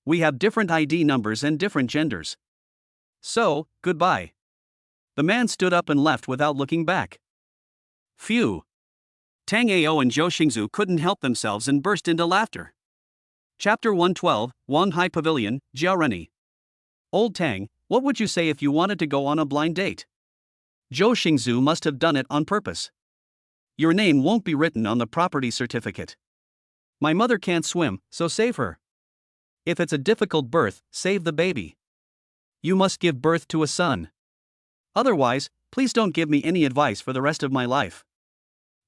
We have different ID numbers and different genders. So, goodbye." The man stood up and left without looking back. Phew. Tang Ao and Zhou Xingzu couldn't help themselves and burst into laughter. Chapter 112, Wanhai Pavilion, Jiaoreni. "Old Tang, what would you say if you wanted to go on a blind date?" Zhou Xingzu must have done it on purpose.
Your name won't be written on the property certificate.
My mother can't swim, so save her. If it's a difficult birth, save the baby. You must give birth to a son.
Otherwise, please don't give me any advice for the rest of my life."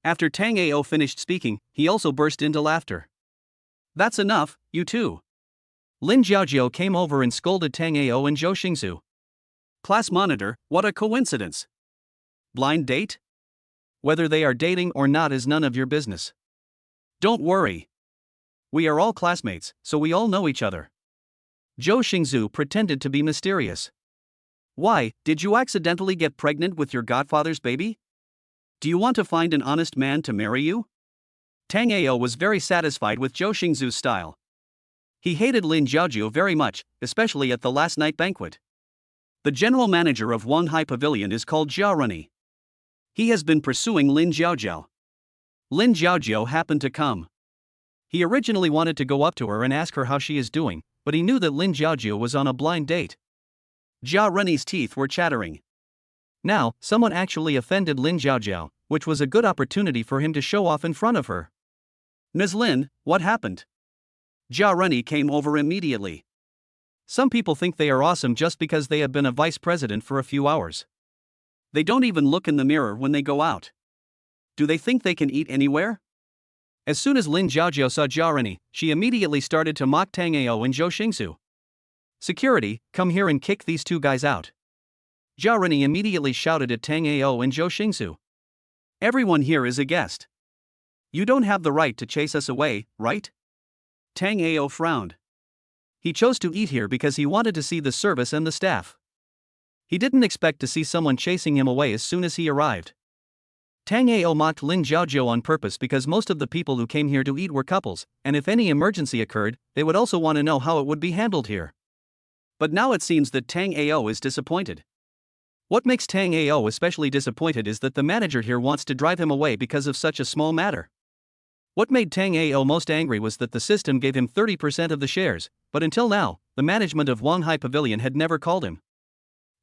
After Tango finished speaking, he also burst into laughter. "That's enough, you two."
Lin Jiaojiao came over and scolded Tango and Zhou Xingzu.
"Class monitor, what a coincidence. Blind date?
Whether they are dating or not is none of your business.
Don't worry. We are all classmates, so we all know each other."
Zhou Xingzu pretended to be mysterious.
"Why, did you accidentally get pregnant with your godfather's baby? Do you want to find an honest man to marry you?" Tango was very satisfied with Zhou Xingzu's style. He hated Lin Jiaojiao very much, especially at the last night banquet. The general manager of Wanghai Pavilion is called Jia Reni. He has been pursuing Lin Jiaojiao. Lin Jiaojiao happened to come.
He originally wanted to go up to her and ask her how she is doing, but he knew that Lin Jiaojiao was on a blind date.
Jia Reni's teeth were chattering.
Now, someone actually offended Lin Jiaojiao, which was a good opportunity for him to show off in front of her.
"Ms. Lin, what happened?" Jia Reni came over immediately.
Some people think they are awesome just because they have been a vice president for a few hours.
They don't even look in the mirror when they go out. Do they think they can eat anywhere?
As soon as Lin Jiaojiao saw Jia Reni, she immediately started to mock Tango and Zhou Xingzu. "Security, come here and kick these two guys out." Jia Reni immediately shouted at Tango and Zhou Xingzu.
"Everyone here is a guest. You don't have the right to chase us away, right?" Tango frowned.
He chose to eat here because he wanted to see the service and the staff. He didn't expect to see someone chasing him away as soon as he arrived. Tango mocked Lin Jiaojiao on purpose because most of the people who came here to eat were couples, and if any emergency occurred, they would also want to know how it would be handled here.
But now it seems that Tango is disappointed.
What makes Tango especially disappointed is that the manager here wants to drive him away because of such a small matter. What made Tango most angry was that the system gave him 30% of the shares, but until now, the management of Wanghai Pavilion had never called him.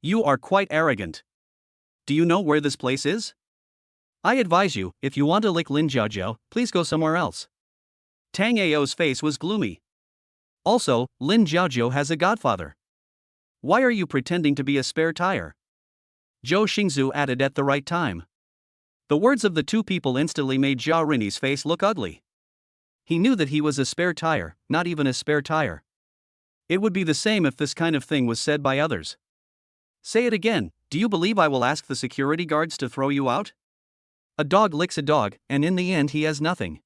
"You are quite arrogant. Do you know where this place is?"
"I advise you, if you want to lick Lin Jiaojiao, please go somewhere else."
Tango's face was gloomy.
Also, Lin Jiaojiao has a godfather.
"Why are you pretending to be a spare tire?"
Zhou Xingzu added at the right time. The words of the two people instantly made Jia Reni's face look ugly. He knew that he was a spare tire, not even a spare tire.
It would be the same if this kind of thing was said by others. "Say it again. Do you believe I will ask the security guards to throw you out?"
A dog licks a dog, and in the end he has nothing.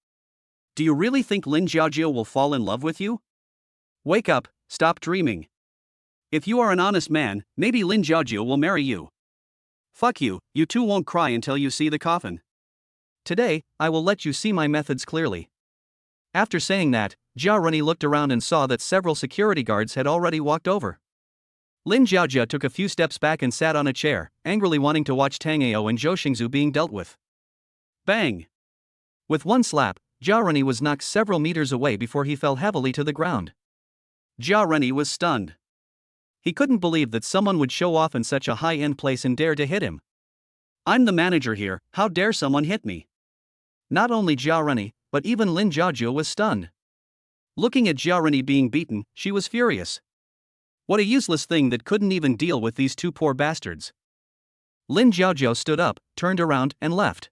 "Do you really think Lin Jiaojiao will fall in love with you? Wake up, stop dreaming. If you are an honest man, maybe Lin Jiaojiao will marry you. Fuck you, you two won't cry until you see the coffin."
"Today, I will let you see my methods clearly." After saying that, Jia Reni looked around and saw that several security guards had already walked over. Lin Jiaojiao took a few steps back and sat on a chair, angrily wanting to watch Tango and Zhou Xingzu being dealt with.
Bang!
With one slap, Jia Reni was knocked several meters away before he fell heavily to the ground.
Jia Reni was stunned.
He couldn't believe that someone would show off in such a high-end place and dare to hit him.
"I'm the manager here, how dare someone hit me?"
Not only Jia Reni, but even Lin Jiaojiao was stunned. Looking at Jia Reni being beaten, she was furious. What a useless thing that couldn't even deal with these two poor bastards. Lin Jiaojiao stood up, turned around, and left.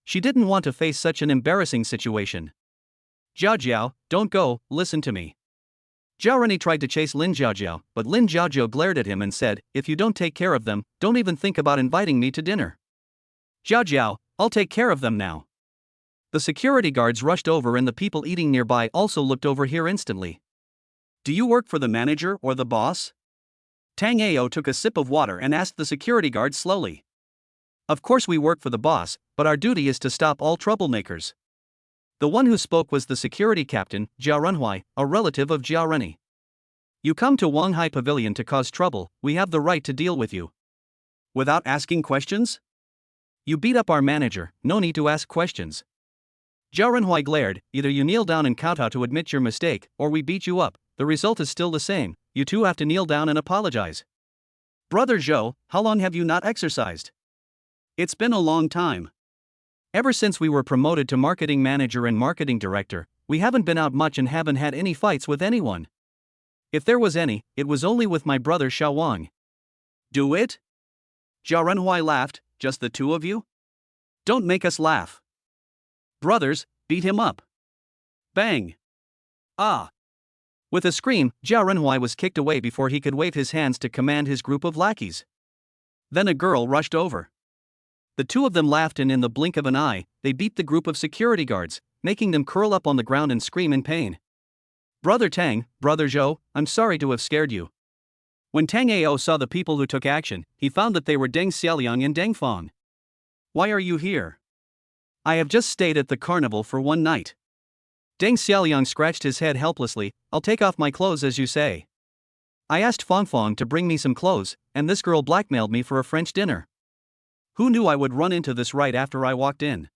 She didn't want to face such an embarrassing situation.
"Jiaojiao, don't go, listen to me."
Jia Reni tried to chase Lin Jiaojiao, but Lin Jiaojiao glared at him and said, "If you don't take care of them, don't even think about inviting me to dinner."
"Jiaojiao, I'll take care of them now."
The security guards rushed over and the people eating nearby also looked over here instantly.
"Do you work for the manager or the boss?" Tango took a sip of water and asked the security guard slowly.
"Of course we work for the boss, but our duty is to stop all troublemakers." The one who spoke was the security captain, Jia Renhui, a relative of Jia Reni. "You come to Wanghai Pavilion to cause trouble, we have the right to deal with you."
"Without asking questions?"
"You beat up our manager, no need to ask questions." Jia Renhui glared, "Either you kneel down and kowtow to admit your mistake, or we beat you up. The result is still the same, you two have to kneel down and apologize."
"Brother Zhou, how long have you not exercised?" "It's been a long time."
Ever since we were promoted to marketing manager and marketing director, we haven't been out much and haven't had any fights with anyone. If there was any, it was only with my brother Xiao Wang.
Do it? Jia Renhuai laughed. Just the two of you? Don't make us laugh. Brothers, beat him up. Bang. Ah.
With a scream, Jia Renhuai was kicked away before he could wave his hands to command his group of lackeys.
Then a girl rushed over.
The two of them laughed, and in the blink of an eye, they beat the group of security guards, making them curl up on the ground and scream in pain.
Brother Tang, Brother Zhou, I'm sorry to have scared you. When Tang Ao saw the people who took action, he found that they were Deng Xiaoliang and Deng Fong. Why are you here? I have just stayed at the carnival for one night.
Deng Xiaoliang scratched his head helplessly. I'll take off my clothes as you say. I asked Fong Fong to bring me some clothes, and this girl blackmailed me for a French dinner.
Who knew I would run into this right after I walked in?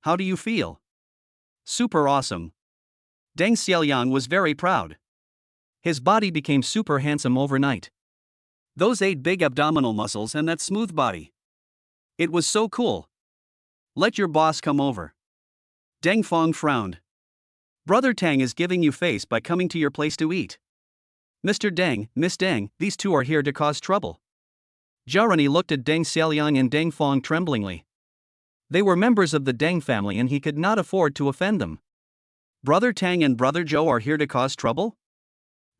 How do you feel? Super awesome. Deng Xiaoliang was very proud.
His body became super handsome overnight.
Those 8 big abdominal muscles and that smooth body. It was so cool. Let your boss come over. Deng Fong frowned. Brother Tang is giving you face by coming to your place to eat.
Mr. Deng, Miss Deng, these two are here to cause trouble. Jiarani looked at Deng Xiaoliang and Deng Fong tremblingly. They were members of the Deng family and he could not afford to offend them.
Brother Tang and Brother Zhou are here to cause trouble?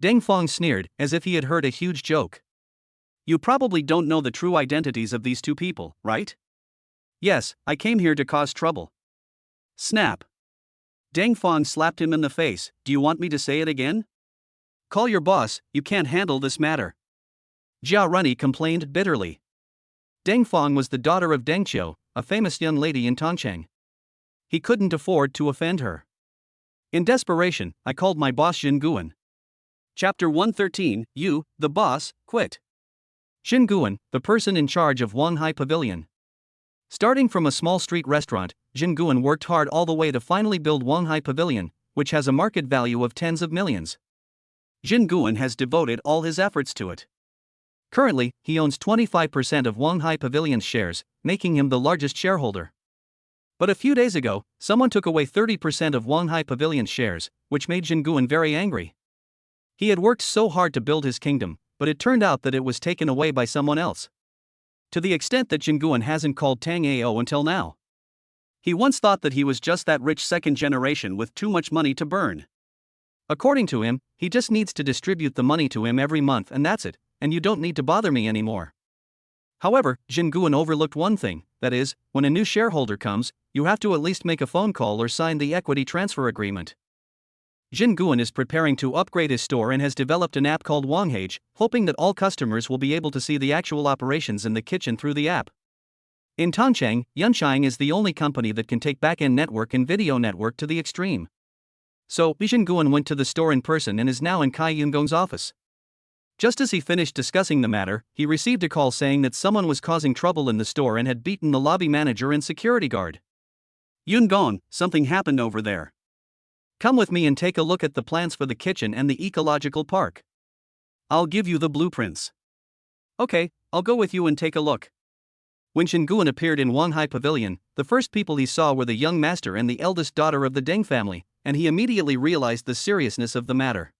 Deng Fong sneered, as if he had heard a huge joke.
You probably don't know the true identities of these two people, right? Yes, I came here to cause trouble. Snap. Deng Fong slapped him in the face. Do you want me to say it again? Call your boss, you can't handle this matter.
Jia Runny complained bitterly. Deng Fong was the daughter of Deng Qiu, a famous young lady in Tongcheng. He couldn't afford to offend her. In desperation, I called my boss Xin Guan.
Chapter 113, You, the boss, quit.
Xin Guan, the person in charge of Wanghai Pavilion. Starting from a small street restaurant, Xin Guan worked hard all the way to finally build Wanghai Pavilion, which has a market value of tens of millions.
Xin Guan has devoted all his efforts to it.
Currently, he owns 25% of Wanghai Pavilion's shares, making him the largest shareholder. But a few days ago, someone took away 30% of Wanghai Pavilion's shares, which made Xin Guan very angry. He had worked so hard to build his kingdom, but it turned out that it was taken away by someone else. To the extent that Xin Guan hasn't called Tang Ao until now.
He once thought that he was just that rich second generation with too much money to burn.
According to him, he just needs to distribute the money to him every month and that's it, and you don't need to bother me anymore. However, Xin Guan overlooked one thing, that is, when a new shareholder comes, you have to at least make a phone call or sign the equity transfer agreement. Xin Guan is preparing to upgrade his store and has developed an app called Wanghage, hoping that all customers will be able to see the actual operations in the kitchen through the app. In Tongcheng, Yunsheng is the only company that can take back-end network and video network to the extreme. So, Xin Guan went to the store in person and is now in Kai Yungong's office. Just as he finished discussing the matter, he received a call saying that someone was causing trouble in the store and had beaten the lobby manager and security guard.
Yungong, something happened over there.
Come with me and take a look at the plans for the kitchen and the ecological park.
I'll give you the blueprints. Okay, I'll go with you and take a look.
When Xin Guan appeared in Wanghai Pavilion, the first people he saw were the young master and the eldest daughter of the Deng family, and he immediately realized the seriousness of the matter.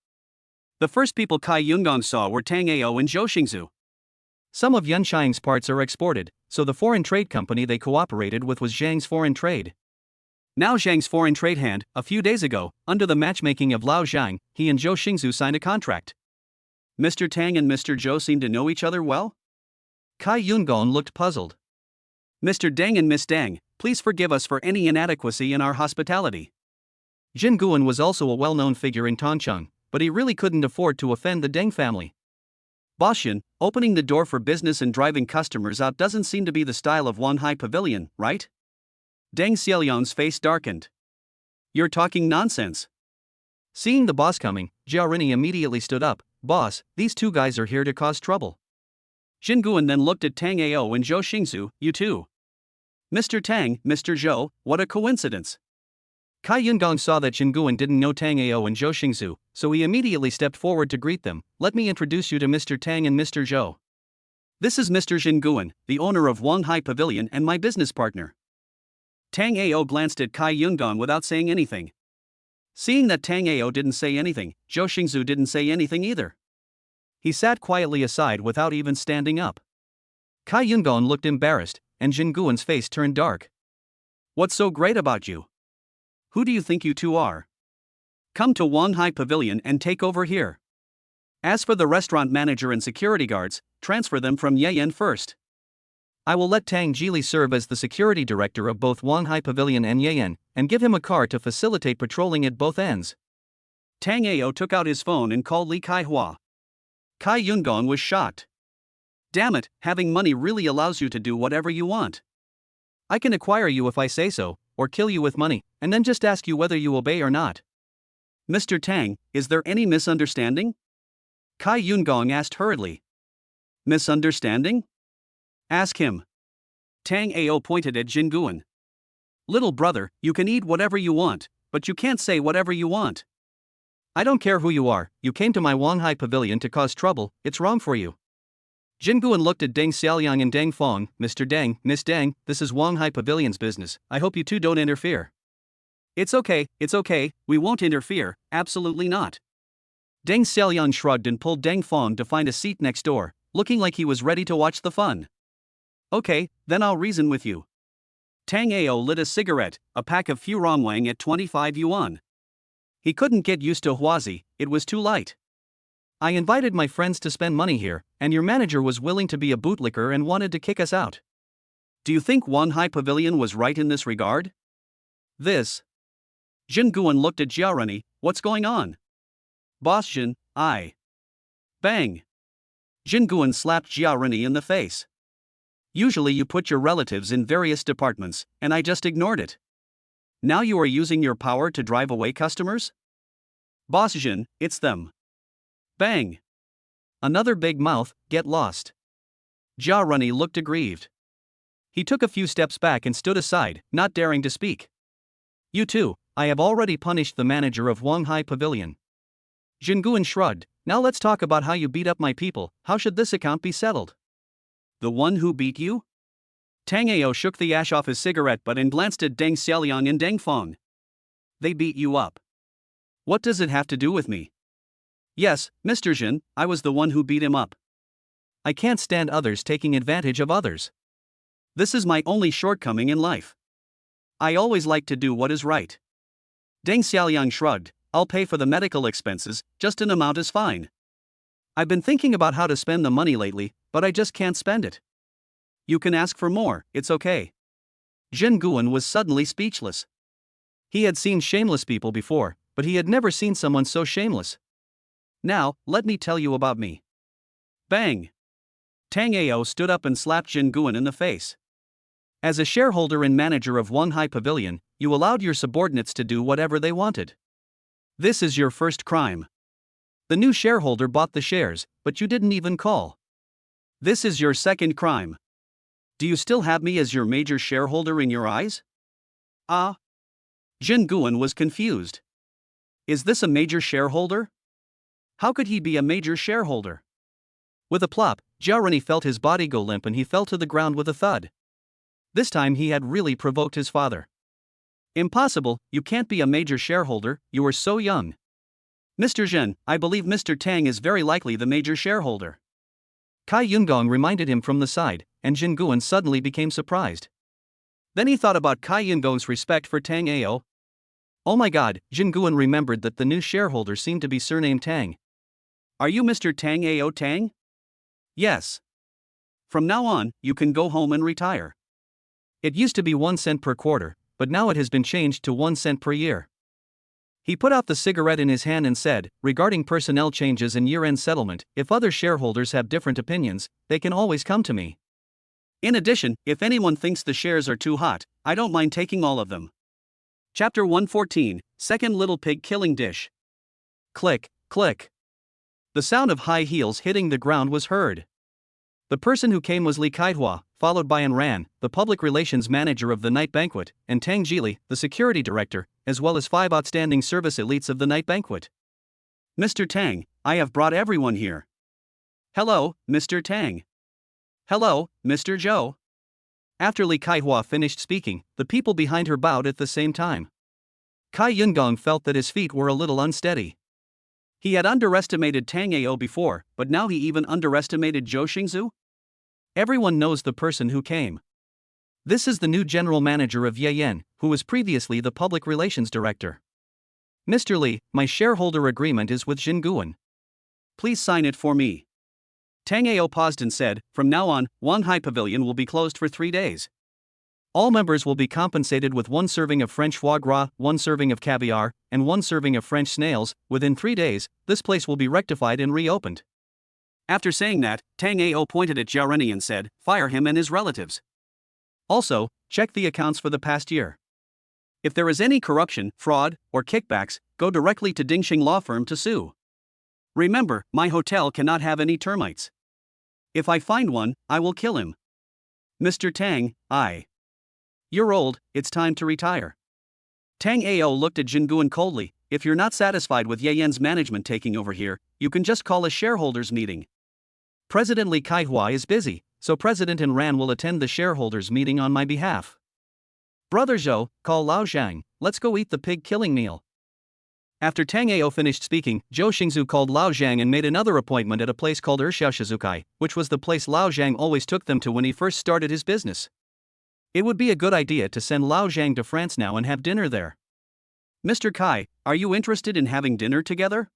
The first people Kai Yunggong saw were Tang Ao and Zhou Xingzhu.
Some of Yunsheng's parts are exported, so the foreign trade company they cooperated with was Zhang's Foreign Trade.
Now Zhang's Foreign Trade hand, a few days ago, under the matchmaking of Lao Zhang, he and Zhou Xingzhu signed a contract. Mr. Tang and Mr. Zhou seem to know each other well?
Kai Yunggong looked puzzled.
Mr. Deng and Miss Deng, please forgive us for any inadequacy in our hospitality.
Xin Guan was also a well-known figure in Tongcheng, but he really couldn't afford to offend the Deng family.
Boss Xin, opening the door for business and driving customers out doesn't seem to be the style of Wanghai Pavilion, right? Deng Xiaoliang's face darkened. You're talking nonsense.
Seeing the boss coming, Jiao Rini immediately stood up. Boss, these two guys are here to cause trouble.
Xin Guan then looked at Tang Ao and Zhou Xingzhu. You too. Mr. Tang, Mr. Zhou, what a coincidence.
Kai Yunggong saw that Xin Guan didn't know Tang Ao and Zhou Xingzhu, so he immediately stepped forward to greet them. Let me introduce you to Mr. Tang and Mr. Zhou.
This is Mr. Xin Guan, the owner of Wanghai Pavilion and my business partner. Tang Ao glanced at Kai Yungang without saying anything. Seeing that Tang Ao didn't say anything, Zhou Xingzu didn't say anything either. He sat quietly aside without even standing up.
Kai Yungang looked embarrassed, and Jin Guan's face turned dark.
What's so great about you? Who do you think you two are? Come to Wanghai Pavilion and take over here. As for the restaurant manager and security guards, transfer them from Yeyan first.
I will let Tang Jili serve as the security director of both Wanghai Pavilion and Yeyan, and give him a car to facilitate patrolling at both ends.
Tang Ao took out his phone and called Li Kaihua. Kai Yungang was shocked. Damn it, having money really allows you to do whatever you want.
I can acquire you if I say so, or kill you with money, and then just ask you whether you obey or not.
Mr. Tang, is there any misunderstanding? Kai Yungang asked hurriedly. Misunderstanding? Ask him. Tang Ao pointed at Jin Guan. Little brother, you can eat whatever you want, but you can't say whatever you want.
I don't care who you are, you came to my Wanghai Pavilion to cause trouble, it's wrong for you. Jin Guan looked at Deng Xiaoliang and Deng Fong. Mr. Deng, Miss Deng, this is Wanghai Pavilion's business, I hope you two don't interfere.
It's okay, we won't interfere, absolutely not.
Deng Xiaoliang shrugged and pulled Deng Fong to find a seat next door, looking like he was ready to watch the fun.
Okay, then I'll reason with you. Tang Ao lit a cigarette, a pack of Fu Rongwang at 25 yuan. He couldn't get used to Huazi, it was too light.
I invited my friends to spend money here, and your manager was willing to be a bootlicker and wanted to kick us out.
Do you think Wanhai Pavilion was right in this regard? This. Jin Guan looked at Jiarani, what's going on? Boss Jin, I. Bang. Jin Guan slapped Jiarani in the face. Usually you put your relatives in various departments, and I just ignored it. Now you are using your power to drive away customers? Boss Jin, it's them. Bang.
Another big mouth, get lost.
Jiarani looked aggrieved. He took a few steps back and stood aside, not daring to speak.
You too, I have already punished the manager of Wanghai Pavilion.
Jin Guan shrugged, now let's talk about how you beat up my people, how should this account be settled? The one who beat you? Tang Ao shook the ash off his cigarette butt and glanced at Deng Xiaoliang and Deng Fong. They beat you up. What does it have to do with me? Yes, Mr. Jin, I was the one who beat him up.
I can't stand others taking advantage of others.
This is my only shortcoming in life. I always like to do what is right. Deng Xiaoliang shrugged, I'll pay for the medical expenses, just an amount is fine. I've been thinking about how to spend the money lately, but I just can't spend it. You can ask for more, it's okay. Jin Guan was suddenly speechless.
He had seen shameless people before, but he had never seen someone so shameless.
Now, let me tell you about me. Bang! Tang Ao stood up and slapped Jin Guan in the face. As a shareholder and manager of Wanghai Pavilion, you allowed your subordinates to do whatever they wanted. This is your first crime. The new shareholder bought the shares, but you didn't even call. This is your second crime. Do you still have me as your major shareholder in your eyes? Ah? Jin Guan was confused. Is this a major shareholder? How could he be a major shareholder? With a plop, Jiarani felt his body go limp and he fell to the ground with a thud. This time he had really provoked his father. Impossible, you can't be a major shareholder, you are so young. Mr. Zhen, I believe Mr. Tang is very likely the major shareholder.
Kai Yungang reminded him from the side, and Jin Guan suddenly became surprised.
Then he thought about Kai Yunggong's respect for Tang Ao.
Oh my god, Jin Guan remembered that the new shareholder seemed to be surnamed Tang.
Are you Mr. Tang Ao Tang? Yes. From now on, you can go home and retire.
It used to be 1 cent per quarter, but now it has been changed to 1 cent per year.
He put out the cigarette in his hand and said, regarding personnel changes and year-end settlement, if other shareholders have different opinions, they can always come to me. In addition, if anyone thinks the shares are too hot, I don't mind taking all of them. Chapter 114, Second Little Pig Killing Dish. Click, click. The sound of high heels hitting the ground was heard. The person who came was Li Kaihua, followed by An Ran, the public relations manager of the night banquet, and Tang Jili, the security director, as well as 5 outstanding service elites of the night banquet. Mr. Tang, I have brought everyone here. Hello, Mr. Tang. Hello, Mr. Zhou.
After Li Kaihua finished speaking, the people behind her bowed at the same time. Kai Yungong felt that his feet were a little unsteady.
He had underestimated Tang Ao before, but now he even underestimated Zhou Xingzu?
Everyone knows the person who came. This is the new general manager of Yen, who was previously the public relations director. Mr. Li, my shareholder agreement is with Jinguan.
Please sign it for me. Tang Ao paused and said, from now on, Wanhai Pavilion will be closed for 3 days.
All members will be compensated with 1 serving of French foie gras, 1 serving of caviar, and 1 serving of French snails. Within 3 days, this place will be rectified and reopened.
After saying that, Tang Ao pointed at Zhao Rennie and said, fire him and his relatives.
Also, check the accounts for the past year.
If there is any corruption, fraud, or kickbacks, go directly to Dingxing Law Firm to sue. Remember, my hotel cannot have any termites. If I find one, I will kill him. Mr. Tang, You're old, it's time to retire. Tang Ao looked at Jinguan coldly. If you're not satisfied with Yen's management taking over here, you can just call a shareholders meeting.
President Li Kaihua is busy, so President Ran will attend the shareholders meeting on my behalf. Brother Zhou, call Lao Zhang, let's go eat the pig killing meal. After Tang Ao finished speaking, Zhou Xingzu called Lao Zhang and made another appointment at a place called Shizukai, which was the place Lao Zhang always took them to when he first started his business. It would be a good idea to send Lao Zhang to France now and have dinner there.
Mr. Kai, are you interested in having dinner together?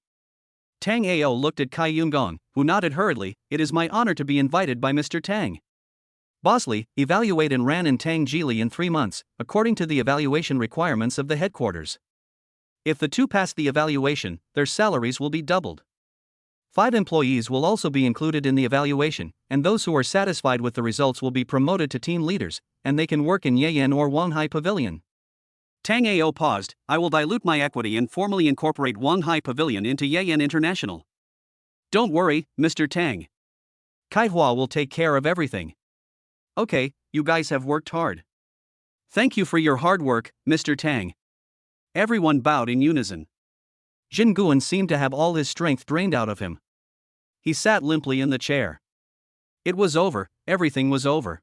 Tang Ao looked at Kai Yunggong, who nodded hurriedly. It is my honor to be invited by Mr. Tang. Bosley, evaluate Ran and Tang Jili in 3 months, according to the evaluation requirements of the headquarters. If the two pass the evaluation, their salaries will be doubled. 5 employees will also be included in the evaluation, and those who are satisfied with the results will be promoted to team leaders, and they can work in Yen or Wanhai Pavilion.
Tang Ao paused. I will dilute my equity and formally incorporate Wanhai Pavilion into Yen International. Don't worry, Mr. Tang.
Kaihua will take care of everything.
Okay, you guys have worked hard. Thank you for your hard work, Mr. Tang. Everyone bowed in unison.
Jinguan seemed to have all his strength drained out of him.
He sat limply in the chair. It was over, everything was over.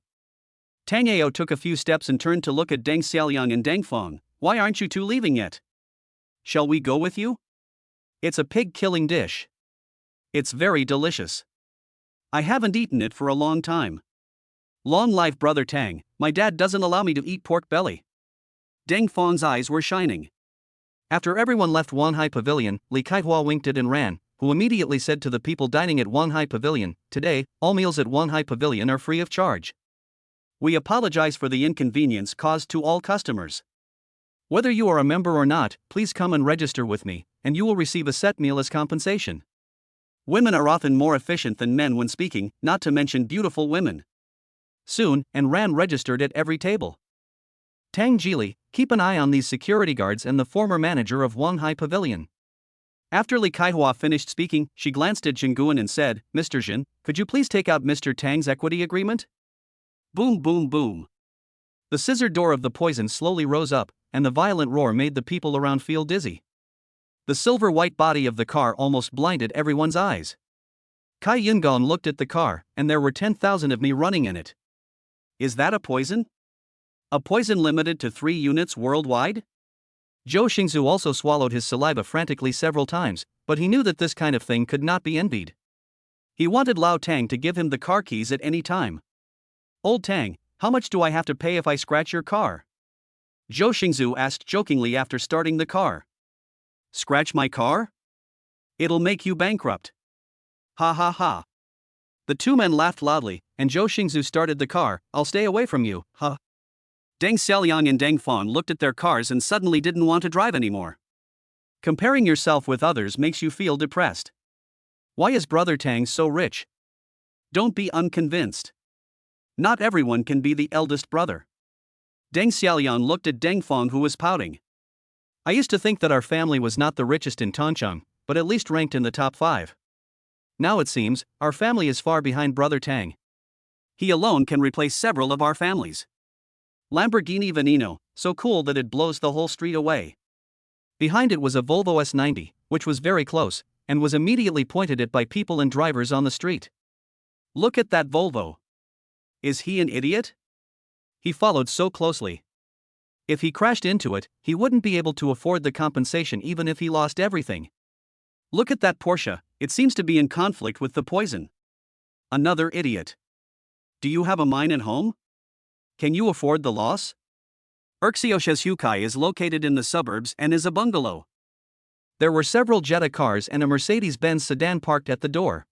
Tang Ao took a few steps and turned to look at Deng Xiaoliang and Deng Feng. Why aren't you two leaving yet? Shall we go with you? It's a pig-killing dish. It's very delicious. I haven't eaten it for a long time. Long life Brother Tang, my dad doesn't allow me to eat pork belly. Deng Feng's eyes were shining.
After everyone left Wanhai Pavilion, Li Kaihua winked at Ran, who immediately said to the people dining at Wanhai Pavilion, today, all meals at Wanhai Pavilion are free of charge.
We apologize for the inconvenience caused to all customers. Whether you are a member or not, please come and register with me, and you will receive a set meal as compensation. Women are often more efficient than men when speaking, not to mention beautiful women.
Soon, Ran registered at every table. Tang Jili, keep an eye on these security guards and the former manager of Wanhai Pavilion.
After Li Kaihua finished speaking, she glanced at Jinguan and said, Mr. Jin, could you please take out Mr. Tang's equity agreement? Boom boom boom. The scissor door of the poison slowly rose up, and the violent roar made the people around feel dizzy. The silver-white body of the car almost blinded everyone's eyes. Kai Yunggong looked at the car, and there were 10,000 of me running in it. Is that a poison? A poison limited to 3 units worldwide?
Zhou Xingzu also swallowed his saliva frantically several times, but he knew that this kind of thing could not be envied.
He wanted Lao Tang to give him the car keys at any time. Old Tang, how much do I have to pay if I scratch your car? Zhou Xingzu asked jokingly after starting the car. Scratch my car? It'll make you bankrupt. Ha ha ha. The two men laughed loudly, and Zhou Xingzu started the car. I'll stay away from you, huh? Deng Xiaoliang and Deng Feng looked at their cars and suddenly didn't want to drive anymore. Comparing yourself with others makes you feel depressed. Why is Brother Tang so rich? Don't be unconvinced. Not everyone can be the eldest brother. Deng Xiaoliang looked at Deng Feng, who was pouting. I used to think that our family was not the richest in Tancheng, but at least ranked in the top 5. Now it seems, our family is far behind Brother Tang. He alone can replace several of our families. Lamborghini Veneno, so cool that it blows the whole street away.
Behind it was a Volvo S90, which was very close, and was immediately pointed at by people and drivers on the street.
Look at that Volvo. Is he an idiot?
He followed so closely. If he crashed into it, he wouldn't be able to afford the compensation even if he lost everything.
Look at that Porsche, it seems to be in conflict with the poison. Another idiot. Do you have a mine at home? Can you afford the loss? Erxioshes Hukai is located in the suburbs and is a bungalow.
There were several Jetta cars and a Mercedes-Benz sedan parked at the door.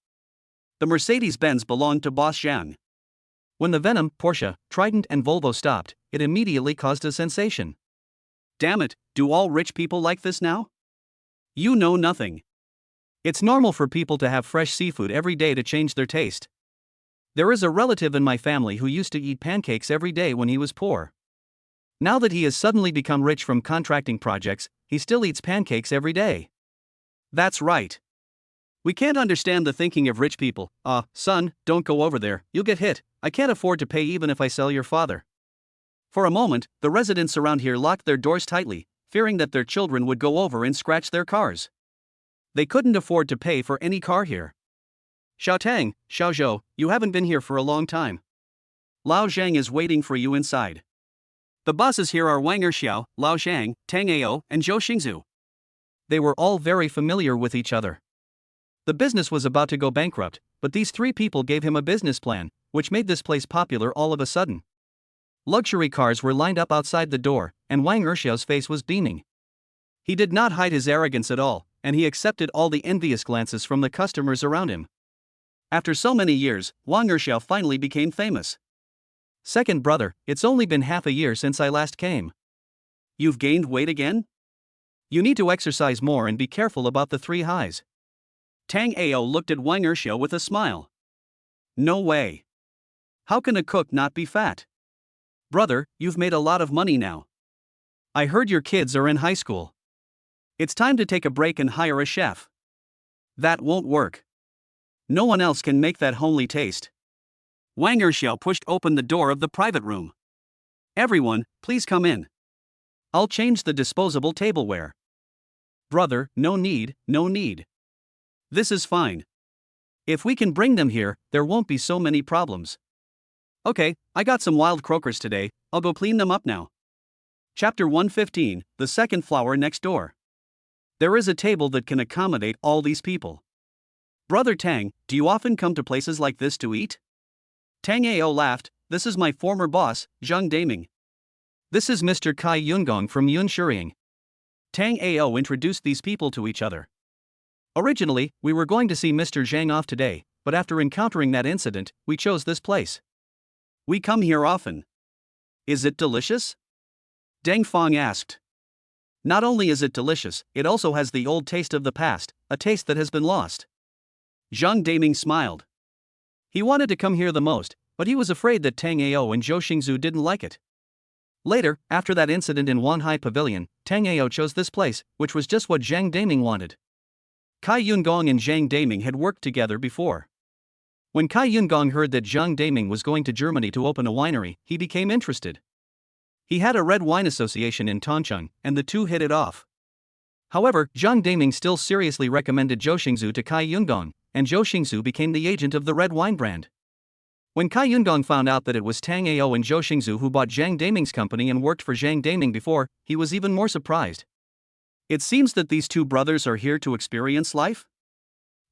The Mercedes-Benz belonged to boss Zhang.
When the Venom, Porsche, Trident and Volvo stopped, it immediately caused a sensation.
Damn it, do all rich people like this now? You know nothing.
It's normal for people to have fresh seafood every day to change their taste. There is a relative in my family who used to eat pancakes every day when he was poor. Now that he has suddenly become rich from contracting projects, he still eats pancakes every day.
That's right. We can't understand the thinking of rich people. Son, don't go over there, you'll get hit. I can't afford to pay even if I sell your father. For a moment, the residents around here locked their doors tightly, fearing that their children would go over and scratch their cars. They couldn't afford to pay for any car here. Xiao Tang, Xiao Zhou, you haven't been here for a long time. Lao Zhang is waiting for you inside. The bosses here are Wang Erxiao, Lao Zhang, Tang Ao, and Zhou Xingzu.
They were all very familiar with each other. The business was about to go bankrupt, but these three people gave him a business plan, which made this place popular all of a sudden. Luxury cars were lined up outside the door, and Wang Erxiao's face was beaming. He did not hide his arrogance at all, and he accepted all the envious glances from the customers around him.
After so many years, Wang Erxiao finally became famous.
Second brother, it's only been half a year since I last came.
You've gained weight again?
You need to exercise more and be careful about the 3 highs.
Tang Ao looked at Wang Erxiao with a smile. No way. How can a cook not be fat? Brother, you've made a lot of money now. I heard your kids are in high school. It's time to take a break and hire a chef. That won't work. No one else can make that homely taste. Wang Erxiao pushed open the door of the private room. Everyone, please come in. I'll change the disposable tableware. Brother, no need, no need. This is fine. If we can bring them here, there won't be so many problems. Okay, I got some wild croakers today, I'll go clean them up now. Chapter 115, The Second Flower Next Door. There is a table that can accommodate all these people. Brother Tang, do you often come to places like this to eat? Tang Ao laughed. This is my former boss, Jang Dawi.
This is Mr. Kai Yungong from Yun Shuriang.
Tang Ao introduced these people to each other.
Originally, we were going to see Mr. Zhang off today, but after encountering that incident, we chose this place.
We come here often. Is it delicious? Deng Fong asked. Not only is it delicious, it also has the old taste of the past, a taste that has been lost. Zhang Dawi smiled. He wanted to come here the most, but he was afraid that Tang Ao and Zhou Xingzu didn't like it. Later, after that incident in Wanhai Pavilion, Tang Ao chose this place, which was just what Zhang Dawi wanted. Kai Yungong and Zhang Dawi had worked together before. When Kai Yungong heard that Zhang Dawi was going to Germany to open a winery, he became interested. He had a red wine association in Tongcheng, and the two hit it off. However, Zhang Dawi still seriously recommended Zhou Xingzu to Kai Yungong, and Zhou Xingzu became the agent of the red wine brand. When Kai Yungong found out that it was Tang Ao and Zhou Xingzu who bought Zhang Dawi's company and worked for Zhang Dawi before, he was even more surprised. It seems that these two brothers are here to experience life?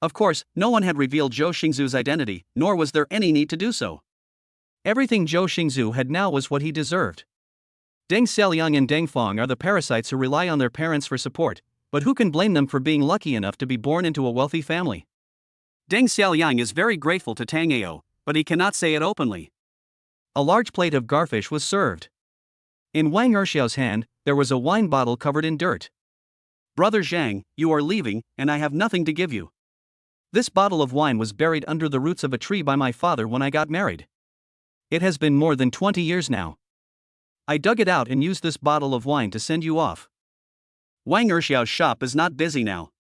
Of course, no one had revealed Zhou Xingzu's identity, nor was there any need to do so. Everything Zhou Xingzu had now was what he deserved. Deng Xiaoliang and Deng Fong are the parasites who rely on their parents for support, but who can blame them for being lucky enough to be born into a wealthy family? Deng Xiaoliang is very grateful to Tang Ao, but he cannot say it openly. A large plate of garfish was served. In Wang Erxiao's hand, there was a wine bottle covered in dirt. Brother Zhang, you are leaving, and I have nothing to give you. This bottle of wine was buried under the roots of a tree by my father when I got married. It has been more than 20 years now. I dug it out and used this bottle of wine to send you off. Wang Erxiao's shop is not busy now.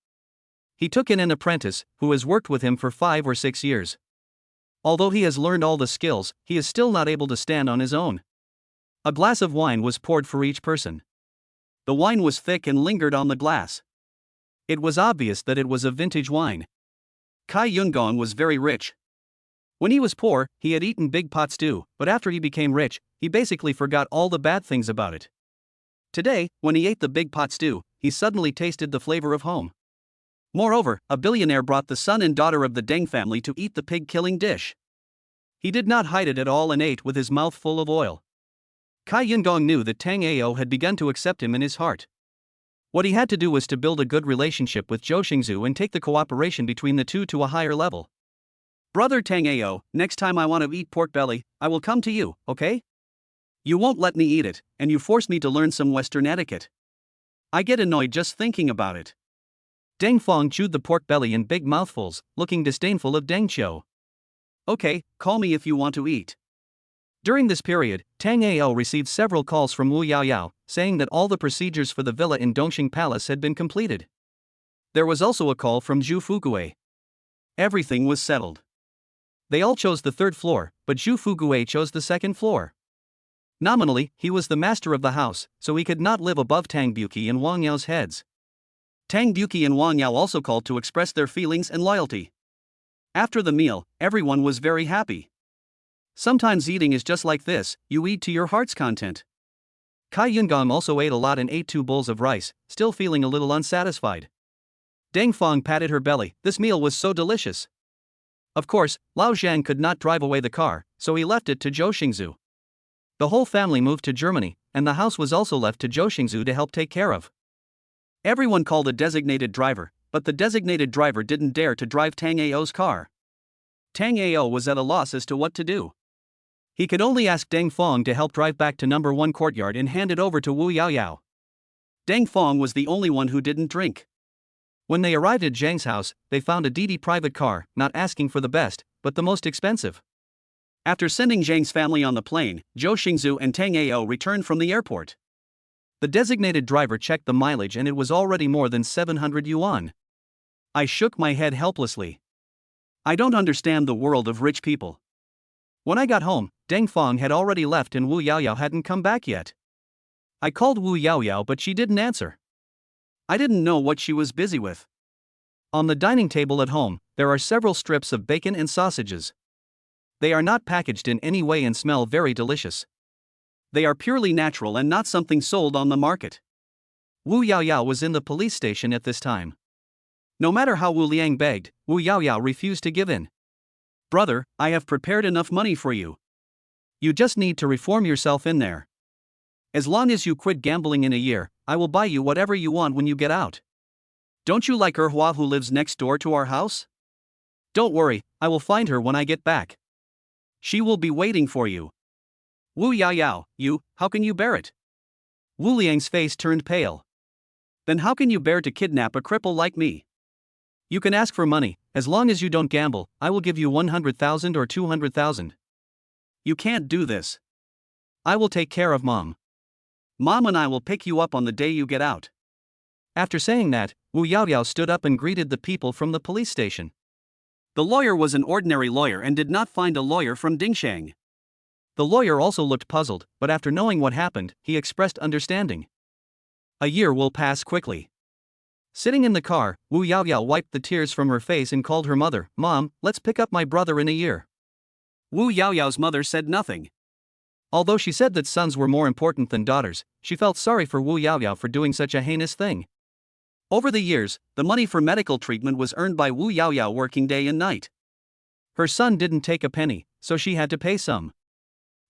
He took in an apprentice, who has worked with him for 5 or 6 years. Although he has learned all the skills, he is still not able to stand on his own. A glass of wine was poured for each person. The wine was thick and lingered on the glass. It was obvious that it was a vintage wine. Kai Yungong was very rich.
When he was poor, he had eaten big pot stew, but after he became rich, he basically forgot all the bad things about it. Today, when he ate the big pot stew, he suddenly tasted the flavor of home. Moreover, a billionaire brought the son and daughter of the Deng family to eat the pig-killing dish. He did not hide it at all and ate with his mouth full of oil. Cai Yingong knew that Tang Ao had begun to accept him in his heart. What he had to do was to build a good relationship with Zhou Xingzu and take the cooperation between the two to a higher level.
Brother Tang Ao, next time I want to eat pork belly, I will come to you, okay? You won't let me eat it, and you force me to learn some Western etiquette. I get annoyed just thinking about it.
Deng Fong chewed the pork belly in big mouthfuls, looking disdainful of Deng Qiu.
Okay, call me if you want to eat.
During this period, Tang Ao received several calls from Wu Yaoyao, saying that all the procedures for the villa in Dongxing Palace had been completed. There was also a call from Zhu Fugui.
Everything was settled.
They all chose the third floor, but Zhu Fugui chose the second floor. Nominally, he was the master of the house, so he could not live above Tang Buqi and Wang Yao's heads.
Tang Buqi and Wang Yao also called to express their feelings and loyalty. After the meal, everyone was very happy. Sometimes eating is just like this, you eat to your heart's content. Cai Yingong also ate a lot and ate 2 bowls of rice, still feeling a little unsatisfied. Deng Fong patted her belly, this meal was so delicious. Of course, Lao Zhang could not drive away the car, so he left it to Zhou Xingzu. The whole family moved to Germany, and the house was also left to Zhou Xingzu to help take care of. Everyone called a designated driver, but the designated driver didn't dare to drive Tang Ao's car. Tang Ao was at a loss as to what to do. He could only ask Deng Fong to help drive back to number 1 courtyard and hand it over to Wu Yaoyao. Deng Fong was the only one who didn't drink.
When they arrived at Zhang's house, they found a DD private car, not asking for the best, but the most expensive.
After sending Zhang's family on the plane, Zhou Xingzu and Tang Ao returned from the airport.
The designated driver checked the mileage and it was already more than 700 yuan.
I shook my head helplessly. I don't understand the world of rich people.
When I got home, Deng Fong had already left and Wu Yaoyao hadn't come back yet. I called Wu Yaoyao but she didn't answer.
I didn't know what she was busy with.
On the dining table at home, there are several strips of bacon and sausages. They are not packaged in any way and smell very delicious.
They are purely natural and not something sold on the market.
Wu Yaoyao was in the police station at this time. No matter how Wu Liang begged, Wu Yaoyao refused to give in.
Brother, I have prepared enough money for you.
You just need to reform yourself in there.
As long as you quit gambling in a year, I will buy you whatever you want when you get out. Don't you like Erhua who lives next door to our house? Don't worry, I will find her when I get back. She will be waiting for you. Wu Yaoyao, how can you bear it?
Wu Liang's face turned pale.
Then how can you bear to kidnap a cripple like me?
You can ask for money, as long as you don't gamble, I will give you 100,000 or 200,000.
You can't do this.
I will take care of Mom.
Mom and I will pick you up on the day you get out.
After saying that, Wu Yaoyao stood up and greeted the people from the police station.
The lawyer was an ordinary lawyer and did not find a lawyer from Dingshang.
The lawyer also looked puzzled, but after knowing what happened, he expressed understanding. A year will pass quickly. Sitting in the car, Wu Yaoyao wiped the tears from her face and called her mother, Mom, let's pick up my brother in a year.
Wu Yaoyao's mother said nothing.
Although she said that sons were more important than daughters, she felt sorry for Wu Yaoyao for doing such a heinous thing.
Over the years, the money for medical treatment was earned by Wu Yaoyao working day and night.
Her son didn't take a penny, so she had to pay some.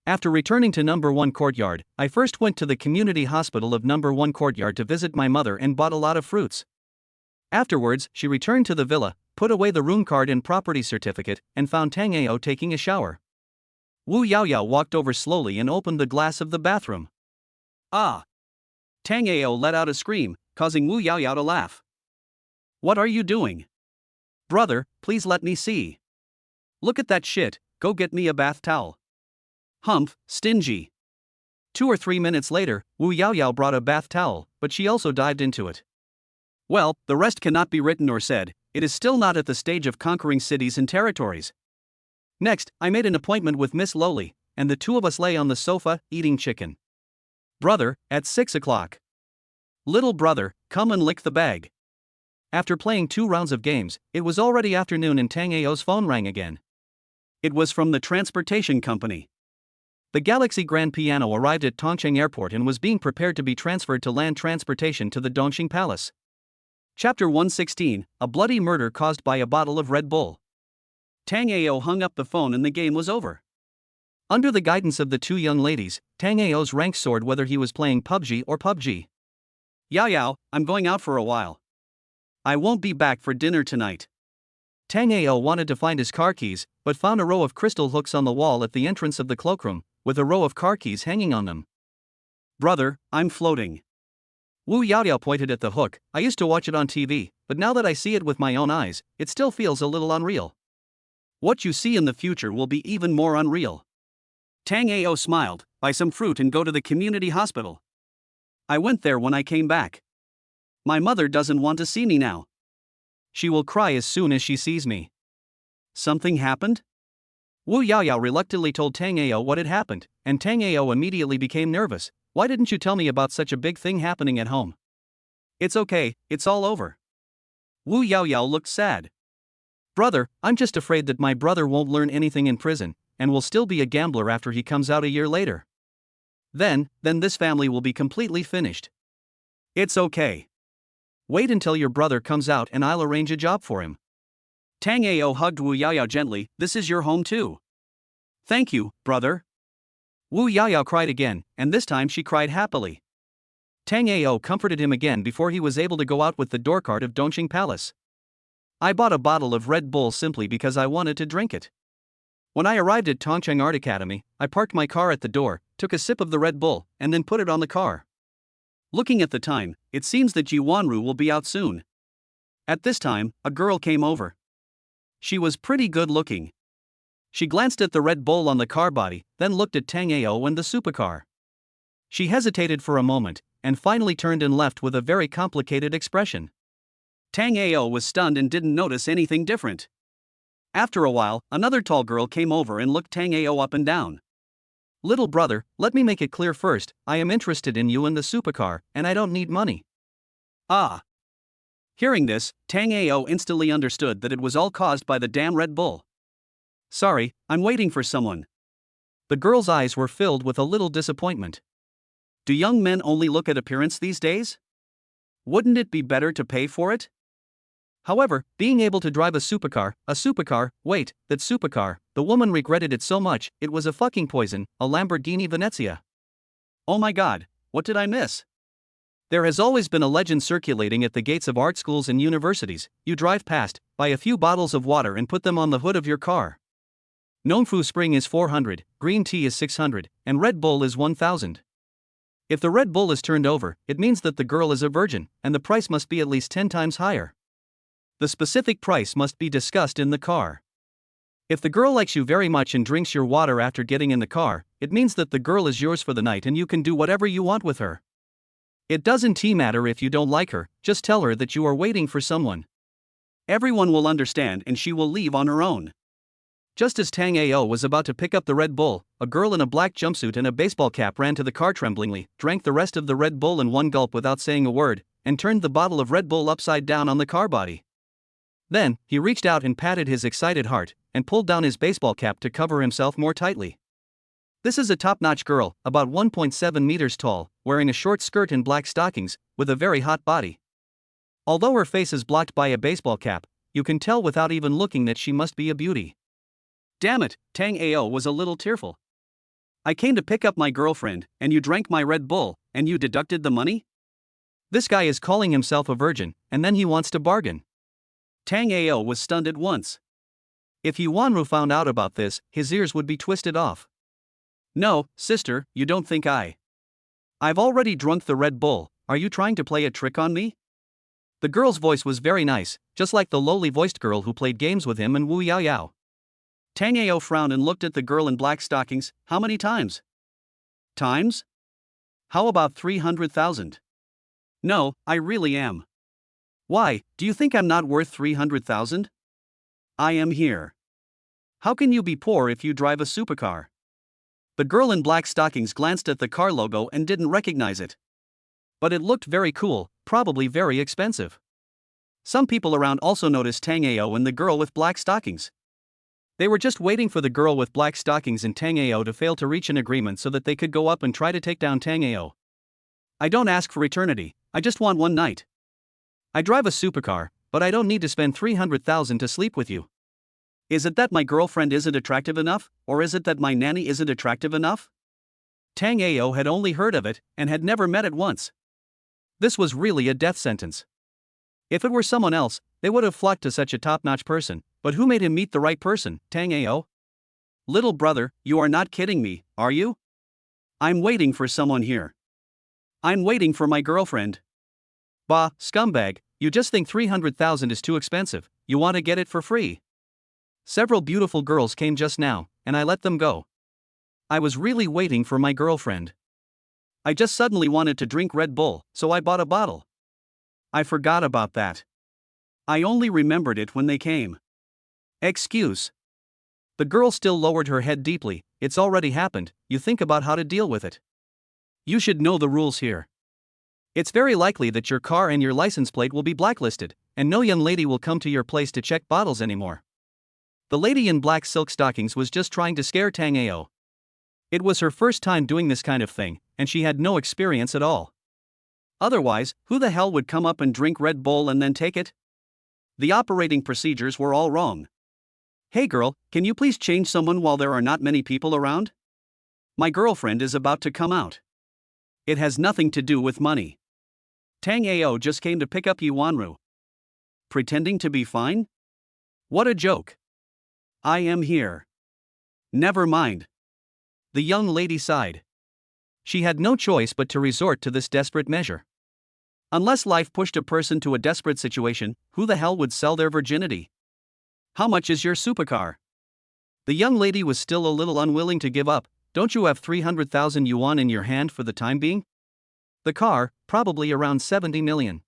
After returning to number 1 courtyard, I first went to the community hospital of number 1 courtyard to visit my mother and bought a lot of fruits. Afterwards, she returned to the villa, put away the room card and property certificate, and found Tang Ao taking a shower. Wu Yaoyao walked over slowly and opened the glass of the bathroom.
Ah! Tang Ao let out a scream, causing Wu Yaoyao to laugh. What are you doing? Brother, please let me see. Look at that shit, go get me a bath towel. Humph, stingy.
2 or 3 minutes later, Wu Yaoyao brought a bath towel, but she also dived into it.
Well, the rest cannot be written or said, it is still not at the stage of conquering cities and territories.
Next, I made an appointment with Miss Lowly, and the two of us lay on the sofa, eating chicken.
Brother, at 6 o'clock. Little brother, come and lick the bag.
After playing 2 rounds of games, it was already afternoon and Tang Ao's phone rang again.
It was from the transportation company.
The Galaxy Grand Piano arrived at Tongcheng Airport and was being prepared to be transferred to land transportation to the Dongxing Palace.
Chapter 116, A Bloody Murder Caused by a Bottle of Red Bull. Tang Ao hung up the phone and the game was over.
Under the guidance of the two young ladies, Tang Ao's rank soared whether he was playing PUBG or PUBG.
Yao, I'm going out for a while. I won't be back for dinner tonight.
Tang Ao wanted to find his car keys, but found a row of crystal hooks on the wall at the entrance of the cloakroom, with a row of car keys hanging on them.
Brother, I'm floating.
Wu Yaoyao pointed at the hook. I used to watch it on TV, but now that I see it with my own eyes, it still feels a little unreal.
What you see in the future will be even more unreal. Tang Ao smiled, buy some fruit and go to the community hospital. I went there when I came back. My mother doesn't want to see me now.
She will cry as soon as she sees me.
Something happened?
Wu Yaoyao reluctantly told Tang Ao what had happened, and Tang Ao immediately became nervous. Why didn't you tell me about such a big thing happening at home?
It's okay, it's all over. Wu Yaoyao looked sad.
Brother, I'm just afraid that my brother won't learn anything in prison, and will still be a gambler after he comes out a year later. Then this family will be completely finished.
It's okay.
Wait until your brother comes out and I'll arrange a job for him.
Tang Ao hugged Wu Yaoyao gently. This is your home too. Thank you, brother.
Wu Yaoyao cried again, and this time she cried happily. Tang Ao comforted him again before he was able to go out with the doorcart of Dongxing Palace. I bought a bottle of Red Bull simply because I wanted to drink it. When I arrived at Tongcheng Art Academy, I parked my car at the door, took a sip of the Red Bull, and then put it on the car.
Looking at the time, it seems that Ji Wanru will be out soon. At this time, a girl came over. She was pretty good looking. She glanced at the Red Bull on the car body, then looked at Tang Ao and the supercar. She hesitated for a moment, and finally turned and left with a very complicated expression. Tang Ao was stunned and didn't notice anything different. After a while, another tall girl came over and looked Tang Ao up and down.
Little brother, let me make it clear first, I am interested in you and the supercar, and I don't need money.
Ah. Hearing this, Tang Ao instantly understood that it was all caused by the damn Red Bull. Sorry, I'm waiting for someone.
The girl's eyes were filled with a little disappointment.
Do young men only look at appearance these days? Wouldn't it be better to pay for it?
However, being able to drive a supercar, wait, that supercar, the woman regretted it so much, it was a fucking poison, a Lamborghini Venezia.
Oh my god, what did I miss?
There has always been a legend circulating at the gates of art schools and universities. You drive past, buy a few bottles of water and put them on the hood of your car. Nongfu Spring is 400, green tea is 600, and Red Bull is 1000. If the Red Bull is turned over, it means that the girl is a virgin, and the price must be at least 10 times higher. The specific price must be discussed in the car. If the girl likes you very much and drinks your water after getting in the car, it means that the girl is yours for the night and you can do whatever you want with her. It doesn't matter if you don't like her, just tell her that you are waiting for someone.
Everyone will understand and she will leave on her own.
Just as Tang Ao was about to pick up the Red Bull, a girl in a black jumpsuit and a baseball cap ran to the car tremblingly, drank the rest of the Red Bull in one gulp without saying a word, and turned the bottle of Red Bull upside down on the car body. Then, he reached out and patted his excited heart, and pulled down his baseball cap to cover himself more tightly. This is a top-notch girl, about 1.7 meters tall, wearing a short skirt and black stockings, with a very hot body. Although her face is blocked by a baseball cap, you can tell without even looking that she must be a beauty.
Damn it, Tang Ao was a little tearful. I came to pick up my girlfriend, and you drank my Red Bull, and you deducted the money?
This guy is calling himself a virgin, and then he wants to bargain.
Tang Ao was stunned at once.
If Yi Wanru found out about this, his ears would be twisted off.
No, sister, you don't think I've already drunk the Red Bull, are you trying to play a trick on me?
The girl's voice was very nice, just like the lowly-voiced girl who played games with him and Wu Yaoyao.
Tang Ao frowned and looked at the girl in black stockings. How many times? Times? How about 300,000? No, I really am. Why, do you think I'm not worth 300,000? I am here. How can you be poor if you drive a supercar? The girl in black stockings glanced at the car logo and didn't recognize it. But it looked very cool, probably very expensive. Some people around also noticed Tang Ao and the girl with black stockings.
They were just waiting for the girl with black stockings and Tango to fail to reach an agreement so that they could go up and try to take down Tango.
I don't ask for eternity, I just want one night.
I drive a supercar, but I don't need to spend 300,000 to sleep with you.
Is it that my girlfriend isn't attractive enough, or is it that my nanny isn't attractive enough?
Tango had only heard of it and had never met it once. This was really a death sentence. If it were someone else, they would have flocked to such a top-notch person, but who made him meet the right person, Tango?
Little brother, you are not kidding me, are you? I'm waiting for someone here. I'm waiting for my girlfriend.
Bah, scumbag, you just think 300,000 is too expensive, you want to get it for free. Several beautiful girls came just now, and I let them go. I was really waiting for my girlfriend.
I just suddenly wanted to drink Red Bull, so I bought a bottle. I forgot about that. I only remembered it when they came.
Excuse. The girl still lowered her head deeply. It's already happened, you think about how to deal with it. You should know the rules here. It's very likely that your car and your license plate will be blacklisted, and no young lady will come to your place to check bottles anymore. The lady in black silk stockings was just trying to scare Tango. It was her first time doing this kind of thing, and she had no experience at all.
Otherwise, who the hell would come up and drink Red Bull and then take it? The operating procedures were all wrong. Hey girl, can you please change someone while there are not many people around? My girlfriend is about to come out. It has nothing to do with money. Tango just came to pick up Yuanru. Pretending to be fine? What a joke. I am here. Never mind.
The young lady sighed. She had no choice but to resort to this desperate measure.
Unless life pushed a person to a desperate situation, who the hell would sell their virginity? How much is your supercar?
The young lady was still a little unwilling to give up. Don't you have 300,000 yuan in your hand for the time being? The car, probably around 70 million.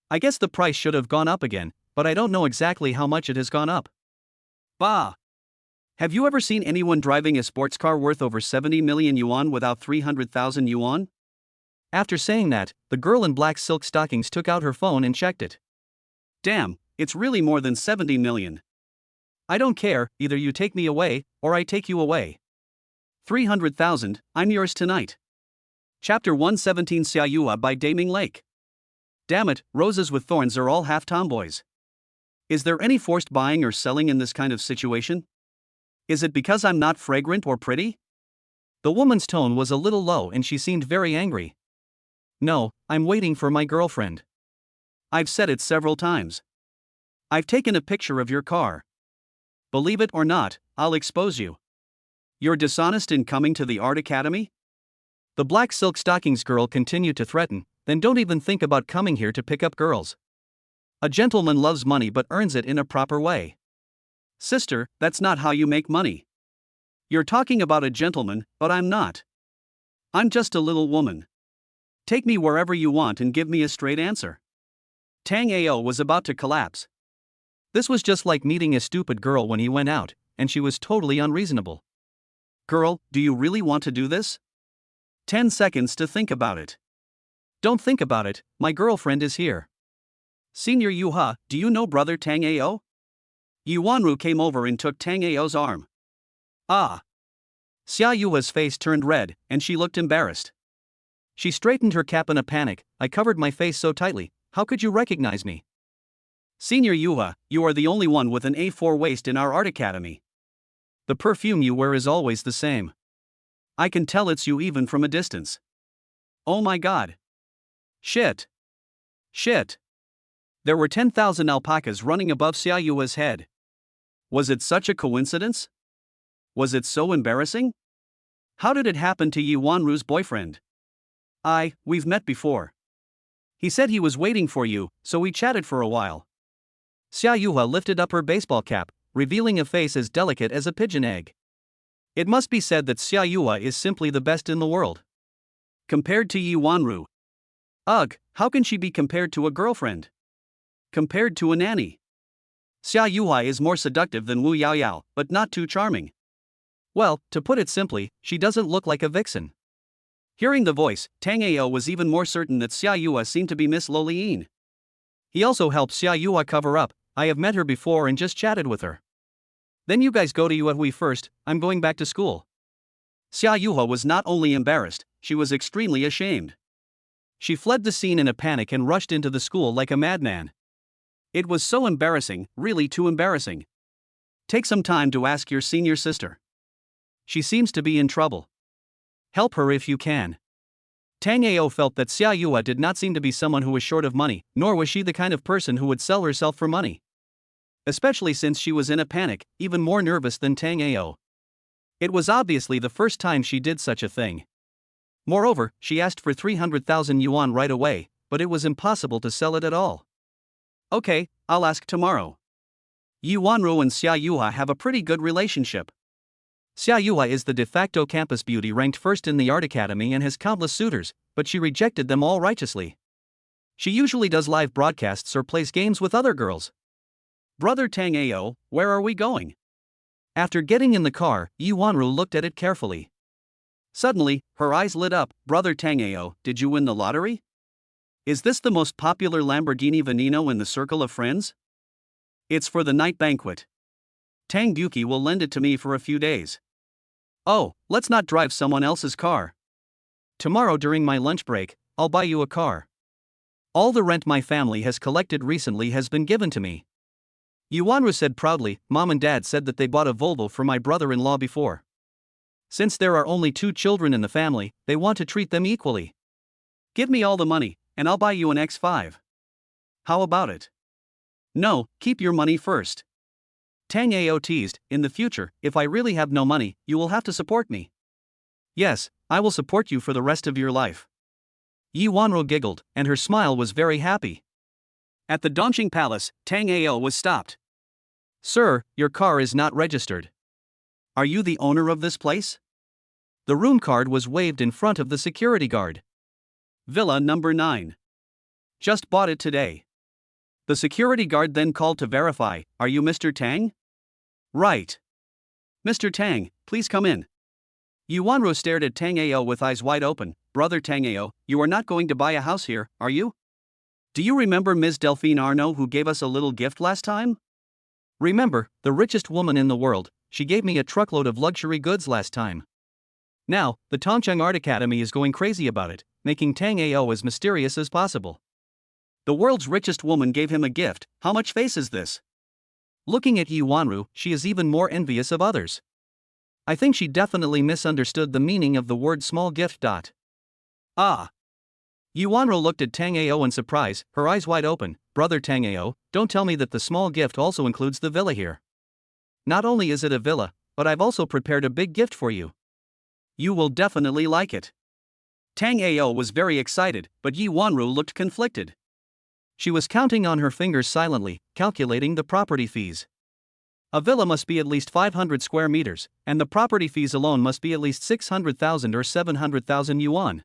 I guess the price should have gone up again, but I don't know exactly how much it has gone up.
Bah! Have you ever seen anyone driving a sports car worth over 70 million yuan without 300,000 yuan?
After saying that, the girl in black silk stockings took out her phone and checked it.
Damn, it's really more than 70 million.
I don't care, either you take me away, or I take you away.
300,000, I'm yours tonight. Chapter 117 Xiaoyua by Daming Lake. Damn it, roses with thorns are all half tomboys. Is there any forced buying or selling in this kind of situation? Is it because I'm not fragrant or pretty?
The woman's tone was a little low and she seemed very angry. No, I'm waiting for my girlfriend.
I've said it several times. I've taken a picture of your car. Believe it or not, I'll expose you. You're dishonest in coming to the art academy?
The black silk stockings girl continued to threaten, then don't even think about coming here to pick up girls. A gentleman loves money but earns it in a proper way.
Sister, that's not how you make money. You're talking about a gentleman, but I'm not. I'm just a little woman. Take me wherever you want and give me a straight answer. Tango was about to collapse.
This was just like meeting a stupid girl when he went out, and she was totally unreasonable.
Girl, do you really want to do this? 10 seconds to think about it.
Don't think about it, my girlfriend is here.
Senior Yuha, do you know brother Tango? Yuanru came over and took Tango's arm. Ah.
Xiaoyua's face turned red, and she looked embarrassed. She straightened her cap in a panic. I covered my face so tightly, how could you recognize me?
Senior Yuha, you are the only one with an A4 waist in our art academy.
The perfume you wear is always the same.
I can tell it's you even from a distance. Oh my god. Shit. Shit. There were 10,000 alpacas running above Xiaoyua's head. Was it such a coincidence? Was it so embarrassing? How did it happen to Yuanru's boyfriend? We've met before. He said he was waiting for you, so we chatted for a while.
Xiaoyua lifted up her baseball cap, revealing a face as delicate as a pigeon egg. It must be said that Xiaoyua is simply the best in the world.
Compared to Yuanru. Ugh, how can she be compared to a girlfriend? Compared to a nanny. Xiaoyua is more seductive than Wu Yaoyao, but not too charming.
Well, to put it simply, she doesn't look like a vixen.
Hearing the voice, Tango was even more certain that Xiaoyua seemed to be Miss Loliyin.
He also helped Xiaoyua cover up. I have met her before and just chatted with her. Then you guys go to UFW first, I'm going back to school.
Xia Yuha was not only embarrassed, she was extremely ashamed.
She fled the scene in a panic and rushed into the school like a madman.
It was so embarrassing, really too embarrassing. Take some time to ask your senior sister.
She seems to be in trouble. Help her if you can. Tango felt that Xia Yua did not seem to be someone who was short of money, nor was she the kind of person who would sell herself for money. Especially since she was in a panic, even more nervous than Tango. It was obviously the first time she did such a thing. Moreover, she asked for 300,000 yuan right away, but it was impossible to sell it at all.
Okay, I'll ask tomorrow. Yi Wanru and Xia Yuha have a pretty good relationship.
Xia Yua is the de facto campus beauty ranked first in the art academy and has countless suitors, but she rejected them all righteously. She usually does live broadcasts or plays games with other girls.
Brother Tang Ao, where are we going?
After getting in the car, Yi Wanru looked at it carefully.
Suddenly, her eyes lit up. Brother Tang Ao, did you win the lottery? Is this the most popular Lamborghini Veneno in the circle of friends? It's for the night banquet. Tang Buki will lend it to me for a few days. Oh, let's not drive someone else's car.
Tomorrow during my lunch break, I'll buy you a car. All the rent my family has collected recently has been given to me. Yuanru said proudly. Mom and Dad said that they bought a Volvo for my brother-in-law before. Since there are only 2 children in the family, they want to treat them equally.
Give me all the money, and I'll buy you an X5. How about it? No, keep your money first.
Tang Ao teased, in the future, if I really have no money, you will have to support me. Yes, I will support you for the rest of your life. Yi Wanru giggled, and her smile was very happy.
At the Dongqing Palace, Tang Ao was stopped.
Sir, your car is not registered.
Are you the owner of this place?
The room card was waved in front of the security guard.
Villa number 9. Just bought it today. The security guard then called to verify, are you Mr. Tang?
Right.
Mr. Tang, please come in. Yuanru stared at Tang Ao with eyes wide open. Brother Tang Ao, you are not going to buy a house here, are you? Do you remember Ms. Delphine Arnaud who gave us a little gift last time?
Remember, the richest woman in the world, she gave me a truckload of luxury goods last time. Now, the Tongcheng Art Academy is going crazy about it, making Tang Ao as mysterious as possible.
The world's richest woman gave him a gift. How much face is this?
Looking at Yi Wanru, she is even more envious of others. I think she definitely misunderstood the meaning of the word small gift.
Ah.
Yi Wanru looked at Tang Ao in surprise, her eyes wide open. Brother Tang Ao, don't tell me that the small gift also includes the villa here. Not only is it a villa, but I've also prepared a big gift for you.
You will definitely like it. Tang Ao was very excited, but Yi Wanru looked conflicted.
She was counting on her fingers silently, calculating the property fees. A villa must be at least 500 square meters, and the property fees alone must be at least 600,000 or 700,000 yuan.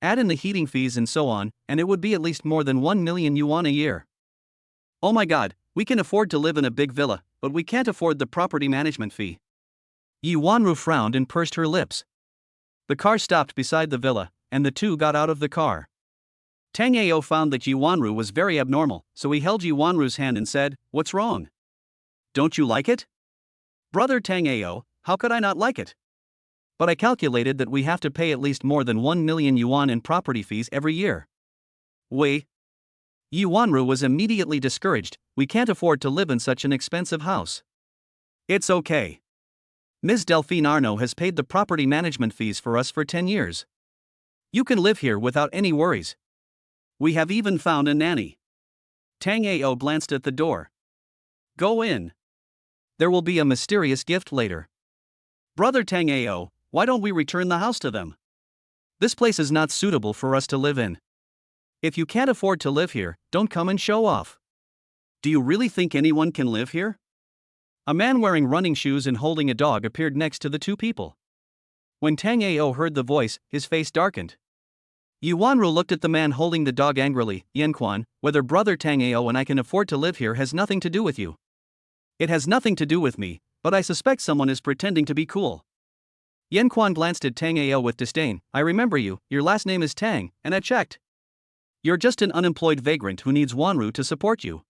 Add in the heating fees and so on, and it would be at least more than 1 million yuan a year.
Oh my god, we can afford to live in a big villa, but we can't afford the property management fee.
Yi Wanru frowned and pursed her lips. The car stopped beside the villa, and the two got out of the car.
Tang Ao found that Yi Wanru was very abnormal, so he held Yi Wanru's hand and said, "What's wrong? Don't you like it?" Brother Tang Ao, how could I not like it?
But I calculated that we have to pay at least more than 1 million yuan in property fees every year.
We?
Yi Wanru was immediately discouraged. We can't afford to live in such an expensive house.
It's okay.
Ms. Delphine Arnaud has paid the property management fees for us for 10 years. You can live here without any worries.
We have even found a nanny. Tang Ao glanced at the door. Go in.
There will be a mysterious gift later.
Brother Tang Ao, why don't we return the house to them?
This place is not suitable for us to live in. If you can't afford to live here, don't come and show off.
Do you really think anyone can live here?
A man wearing running shoes and holding a dog appeared next to the two people. When Tang Ao heard the voice, his face darkened. Yuanru looked at the man holding the dog angrily. Yan Kuan, whether Brother Tang Ao and I can afford to live here has nothing to do with you.
It has nothing to do with me, but I suspect someone is pretending to be cool.
Yan Kuan glanced at Tang Ao with disdain. I remember you, your last name is Tang, and I checked.
You're just an unemployed vagrant who needs Wanru to support you.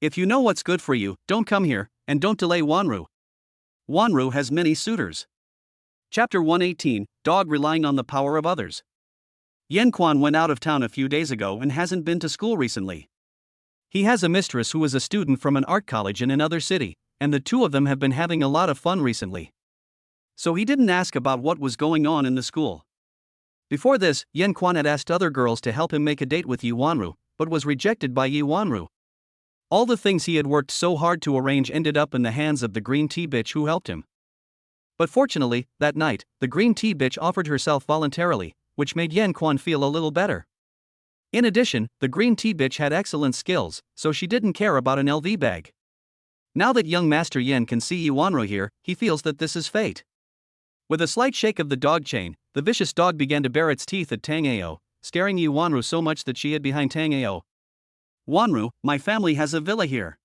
If you know what's good for you, don't come here, And don't delay Wanru. Wanru has many suitors. Chapter 118, Dog Relying on the Power of Others. Yan Kuan went out of town a few days ago and hasn't been to school recently. He has a mistress who is a student from an art college in another city, and the two of them have been having a lot of fun recently. So he didn't ask about what was going on in the school. Before this, Yan Kuan had asked other girls to help him make a date with Yi Wanru, but was rejected by Yi Wanru. All the things he had worked so hard to arrange ended up in the hands of the green tea bitch who helped him. But fortunately, that night, the green tea bitch offered herself voluntarily, which made Yan Kuan feel a little better. In addition, the green tea bitch had excellent skills, so she didn't care about an LV bag. Now that young Master Yen can see Yi Wanru here, he feels that this is fate. With a slight shake of the dog chain, the vicious dog began to bare its teeth at Tango, scaring Yi Wanru so much that she hid behind Tango. Wanru, my family has a villa here.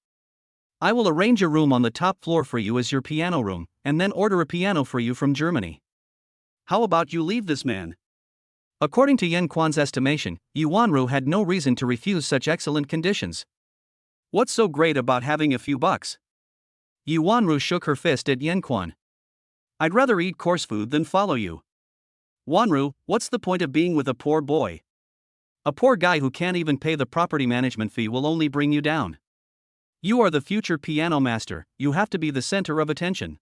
I will arrange a room on the top floor for you as your piano room, and then order a piano for you from Germany. How about you leave this man? According to Yan Kuan's estimation, Yi Wanru had no reason to refuse such excellent conditions. What's so great about having a few bucks? Yi Wanru shook her fist at Yan Kuan. I'd rather eat coarse food than follow you. Wanru, what's the point of being with a poor boy? A poor guy who can't even pay the property management fee will only bring you down. You are the future piano master, you have to be the center of attention.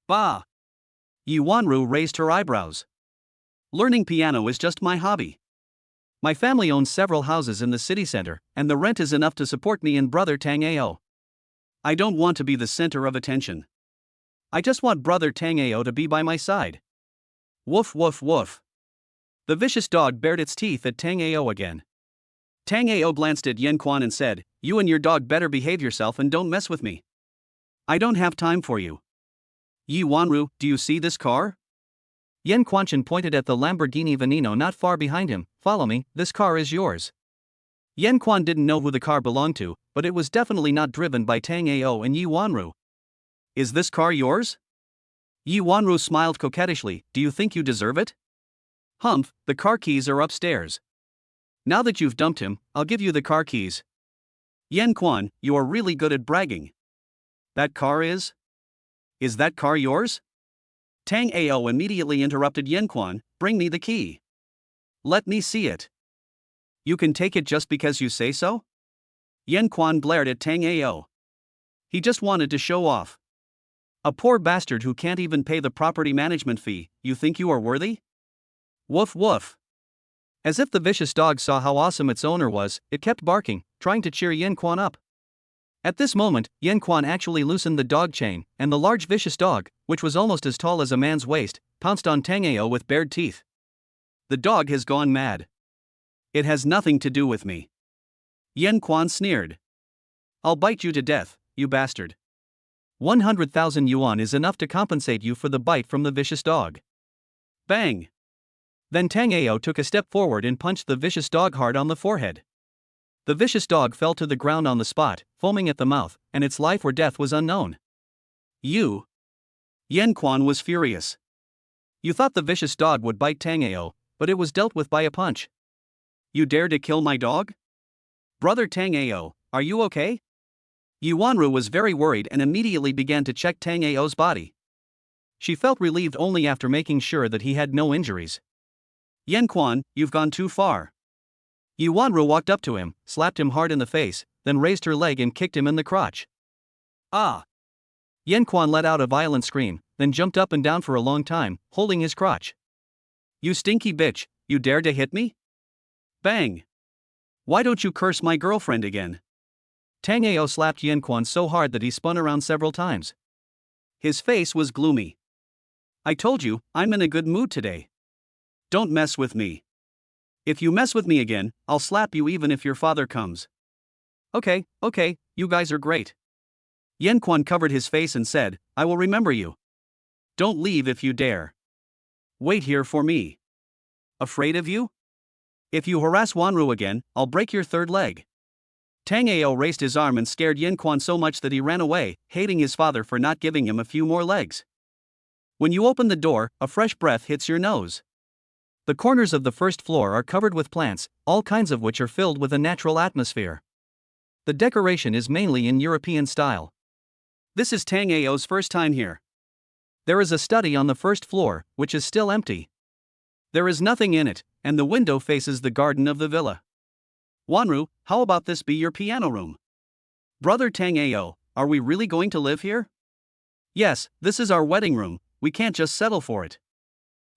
Bah! Yi Wanru raised her eyebrows. Learning piano is just my hobby. My family owns several houses in the city center, and the rent is enough to support me and brother Tango. I don't want to be the center of attention. I just want brother Tango to be by my side. Woof woof woof. The vicious dog bared its teeth at Tango again. Tango glanced at Yan Kuan and said, "You and your dog better behave yourself and don't mess with me. I don't have time for you." Yi Wanru, do you see this car? Yan Kuan pointed at the Lamborghini Veneno not far behind him. Follow me, this car is yours. Yan Kuan didn't know who the car belonged to, but it was definitely not driven by Tango and Yi Wanru. Is this car yours? Yi Wanru smiled coquettishly. Do you think you deserve it? Humph, the car keys are upstairs. Now that you've dumped him, I'll give you the car keys. Yan Kuan, you are really good at bragging. That car is? Is that car yours? Tango immediately interrupted Yan Kuan, bring me the key. Let me see it. You can take it just because you say so? Yan Kuan glared at Tango. He just wanted to show off. A poor bastard who can't even pay the property management fee, you think you are worthy? Woof woof. As if the vicious dog saw how awesome its owner was, it kept barking, trying to cheer Yan Kuan up. At this moment, Yan Kuan actually loosened the dog chain, and the large vicious dog, which was almost as tall as a man's waist, pounced on Tango with bared teeth. The dog has gone mad. It has nothing to do with me. Yan Kuan sneered. I'll bite you to death, you bastard. 100,000 yuan is enough to compensate you for the bite from the vicious dog. Bang! Then Tango took a step forward and punched the vicious dog hard on the forehead. The vicious dog fell to the ground on the spot, foaming at the mouth, and its life or death was unknown. You? Yan Kuan was furious. You thought the vicious dog would bite Tango, but it was dealt with by a punch. You dare to kill my dog? Brother Tango, are you okay? Yi Wanru was very worried and immediately began to check Tango's body. She felt relieved only after making sure that he had no injuries. Yan Kuan, you've gone too far. Yi Wanru walked up to him, slapped him hard in the face, then raised her leg and kicked him in the crotch. Ah! Yan Kuan let out a violent scream, then jumped up and down for a long time, holding his crotch. You stinky bitch, you dare to hit me? Bang! Why don't you curse my girlfriend again? Tango slapped Yan Kuan so hard that he spun around several times. His face was gloomy. I told you, I'm in a good mood today. Don't mess with me. If you mess with me again, I'll slap you even if your father comes. Okay, you guys are great. Yan Kuan covered his face and said, I will remember you. Don't leave if you dare. Wait here for me. Afraid of you? If you harass Wanru again, I'll break your third leg. Tango raised his arm and scared Yan Kuan so much that he ran away, hating his father for not giving him a few more legs. When you open the door, a fresh breath hits your nose. The corners of the first floor are covered with plants, all kinds of which are filled with a natural atmosphere. The decoration is mainly in European style. This is Tang Ao's first time here.
There is a study on the first floor, which is still empty.
There is nothing in it, and the window faces the garden of the villa. Wanru, how about this be your piano room? Brother Tang Ao, are we really going to live here? Yes, this is our wedding room, we can't just settle for it.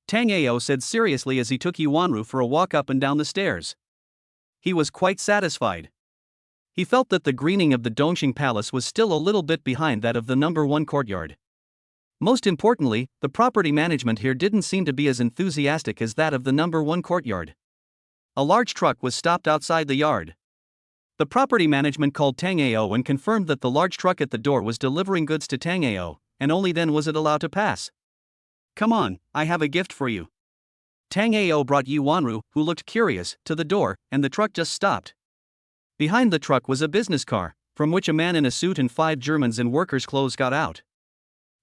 Tang Ao said seriously as he took Wanru for a walk up and down the stairs. He was quite satisfied. He felt that the greening of the Dongxing Palace was still a little bit behind that of the number 1 courtyard. Most importantly, the property management here didn't seem to be as enthusiastic as that of the number 1 courtyard. A large truck was stopped outside the yard. The property management called Tang Ao and confirmed that the large truck at the door was delivering goods to Tang Ao, and only then was it allowed to pass. Come on, I have a gift for you. Tang Ao brought Wanru, who looked curious, to the door, and the truck just stopped. Behind the truck was a business car, from which a man in a suit and 5 Germans in workers' clothes got out.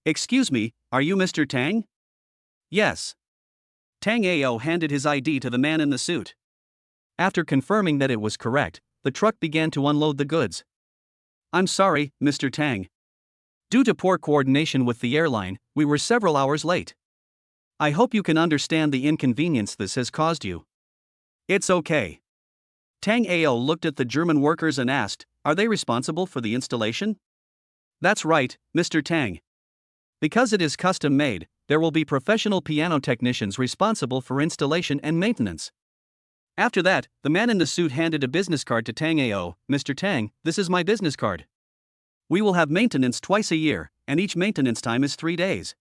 Excuse me, are you Mr. Tang? Yes. Tang Ao handed his ID to the man in the suit. After confirming that it was correct, the truck began to unload the goods. I'm sorry, Mr. Tang. Due to poor coordination with the airline, we were several hours late. I hope you can understand the inconvenience this has caused you. It's okay. Tang Ao looked at the German workers and asked, are they responsible for the installation? That's right, Mr. Tang. Because it is custom made, there will be professional piano technicians responsible for installation and maintenance. After that, the man in the suit handed a business card to Tang Ao. Mr. Tang, this is my business card. We will have maintenance twice a year, and each maintenance time is 3 days.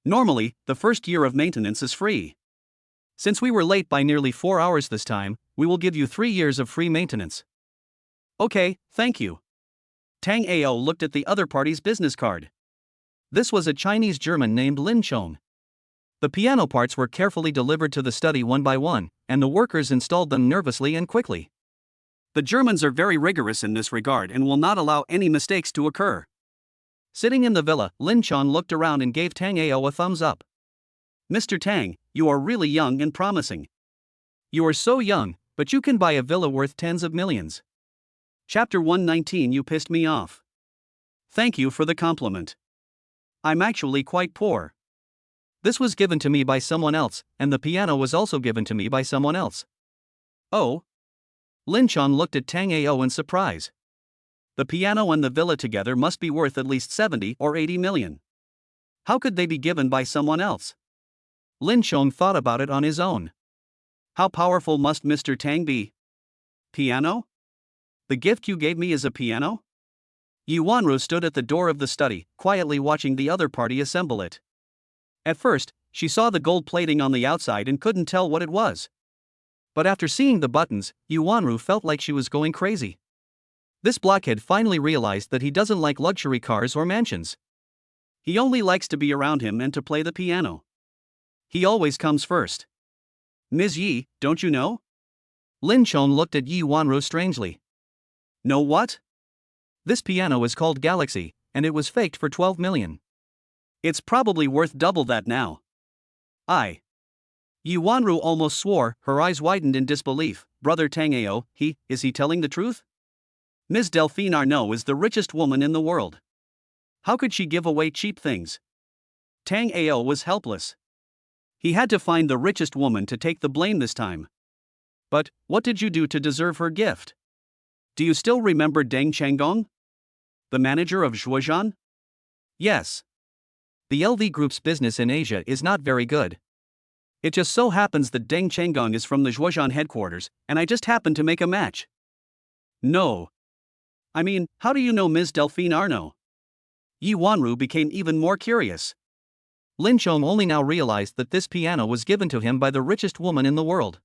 Normally, the first year of maintenance is free. Since we were late by nearly 4 hours this time, we will give you 3 years of free maintenance. Okay, thank you. Tang Ao looked at the other party's business card. This was a Chinese German named Lin Chong. The piano parts were carefully delivered to the study one by one, and the workers installed them nervously and quickly. The Germans are very rigorous in this regard and will not allow any mistakes to occur. Sitting in the villa, Lin Chong looked around and gave Tang Ao a thumbs up. Mr. Tang, you are really young and promising. You are so young, but you can buy a villa worth tens of millions. Chapter 119. You pissed me off. Thank you for the compliment. I'm actually quite poor. This was given to me by someone else, and the piano was also given to me by someone else. Oh? Lin Chong looked at Tang Ao in surprise. The piano and the villa together must be worth at least 70 or 80 million. How could they be given by someone else? Lin Chong thought about it on his own. How powerful must Mr. Tang be? Piano? The gift you gave me is a piano? Wanru stood at the door of the study, quietly watching the other party assemble it. At first, she saw the gold plating on the outside and couldn't tell what it was. But after seeing the buttons, Wanru felt like she was going crazy. This blockhead finally realized that he doesn't like luxury cars or mansions. He only likes to be around him and to play the piano. He always comes first. Ms. Yi, don't you know? Lin Chong looked at Wanru strangely. Know what? This piano is called Galaxy, and it was faked for 12 million. It's probably worth double that now. Wanru almost swore, her eyes widened in disbelief. Brother Tang Ao, is he telling the truth? Ms. Delphine Arnault is the richest woman in the world. How could she give away cheap things? Tang Ao was helpless. He had to find the richest woman to take the blame this time. But, what did you do to deserve her gift? Do you still remember Deng Chenggong? The manager of Zhuozhan? Yes. The LV Group's business in Asia is not very good. It just so happens that Deng Chenggong is from the Zhuozhan headquarters, and I just happened to make a match. No. I mean, how do you know Ms. Delphine Arnault? Wanru became even more curious. Lin Chong only now realized that this piano was given to him by the richest woman in the world.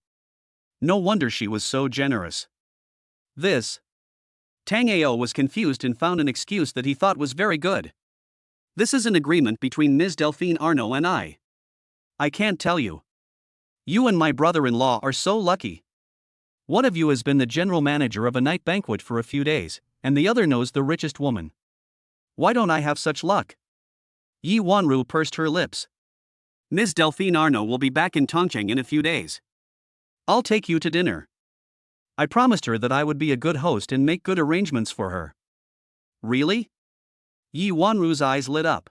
No wonder she was so generous. Tang Ao was confused and found an excuse that he thought was very good. This is an agreement between Ms. Delphine Arnault and I. I can't tell you. You and my brother-in-law are so lucky. One of you has been the general manager of a night banquet for a few days, and the other knows the richest woman. Why don't I have such luck? Wanru pursed her lips. Ms. Delphine Arnault will be back in Tongcheng in a few days. I'll take you to dinner. I promised her that I would be a good host and make good arrangements for her. Really? Yi Wanru's eyes lit up.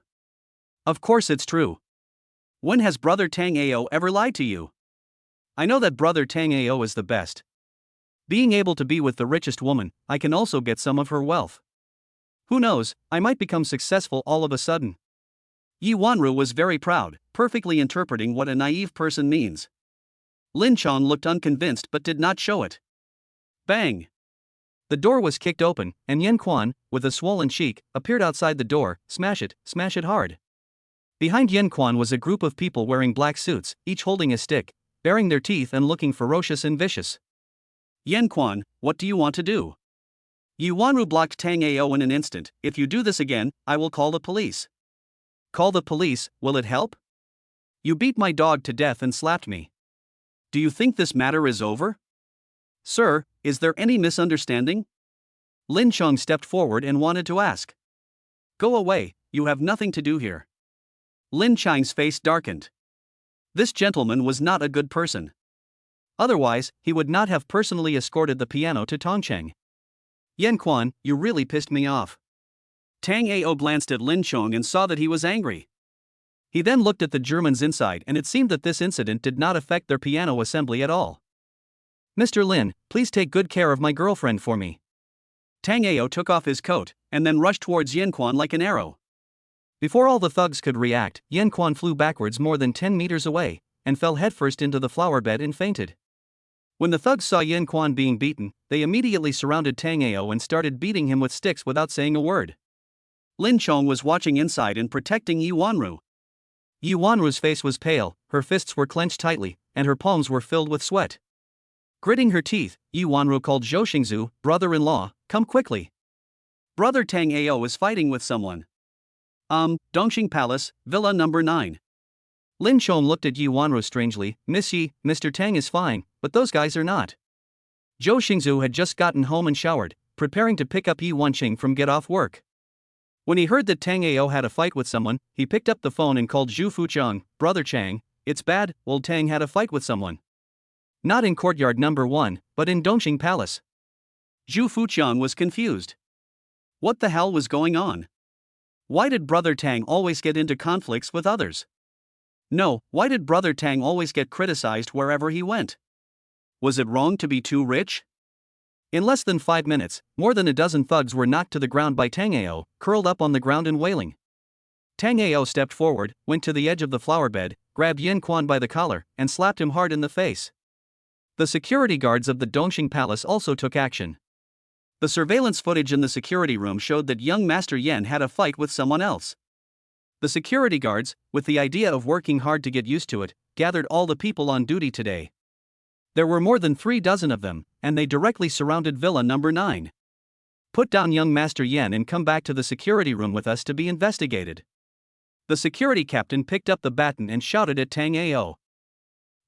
Of course it's true. When has brother Tang Ao ever lied to you? I know that brother Tang Ao is the best. Being able to be with the richest woman, I can also get some of her wealth. Who knows, I might become successful all of a sudden. Yi Wanru was very proud, perfectly interpreting what a naive person means. Lin Chong looked unconvinced but did not show it. Bang!
The door was kicked open, and Yan Kuan, with a swollen cheek, appeared outside the door. Smash it hard. Behind Yan Kuan was a group of people wearing black suits, each holding a stick, baring their teeth and looking ferocious and vicious.
Yan Kuan, what do you want to do? Yi Wanru blocked Tang Ao in an instant. If you do this again, I will call the police. Call the police, will it help? You beat my dog to death and slapped me. Do you think this matter is over? Sir, is there any misunderstanding? Lin Chong stepped forward and wanted to ask. Go away, you have nothing to do here. Lin Chang's face darkened. This gentleman was not a good person. Otherwise, he would not have personally escorted the piano to Tongcheng. Yan Kuan, you really pissed me off. Tang Ao glanced at Lin Chong and saw that he was angry. He then looked at the Germans inside, and it seemed that this incident did not affect their piano assembly at all. Mr. Lin, please take good care of my girlfriend for me. Tang Ao took off his coat, and then rushed towards Yan Kuan like an arrow. Before all the thugs could react, Yan Kuan flew backwards more than 10 meters away, and fell headfirst into the flower bed and fainted. When the thugs saw Yan Kuan being beaten, they immediately surrounded Tang Ao and started beating him with sticks without saying a word. Lin Chong was watching inside and protecting Yi Wanru. Yi Wanru's face was pale, her fists were clenched tightly, and her palms were filled with sweat. Gritting her teeth, Yi Wanru called Zhou Xingzu, brother-in-law, come quickly. Brother Tang Ao is fighting with someone. Dongxing Palace, Villa number 9. Lin Chong looked at Yi Wanru strangely. Miss Yi, Mr. Tang is fine, but those guys are not. Zhou Xingzu had just gotten home and showered, preparing to pick up Yi Wanqing from get off work. When he heard that Tang Ao had a fight with someone, he picked up the phone and called Zhu Fuchang, brother Chang, it's bad, old Tang had a fight with someone. Not in courtyard number 1, but in Dongxing Palace. Zhu Fuchang was confused. What the hell was going on? Why did brother Tang always get into conflicts with others? No, why did brother Tang always get criticized wherever he went? Was it wrong to be too rich? In less than 5 minutes, more than a dozen thugs were knocked to the ground by Tang Ao, curled up on the ground and wailing. Tang Ao stepped forward, went to the edge of the flower bed, grabbed Yan Kuan by the collar, and slapped him hard in the face. The security guards of the Dongxing Palace also took action. The surveillance footage in the security room showed that young Master Yen had a fight with someone else. The security guards, with the idea of working hard to get used to it, gathered all the people on duty today. There were more than 3 dozen of them, and they directly surrounded Villa number 9. Put down young Master Yen and come back to the security room with us to be investigated. The security captain picked up the baton and shouted at Tang Ao.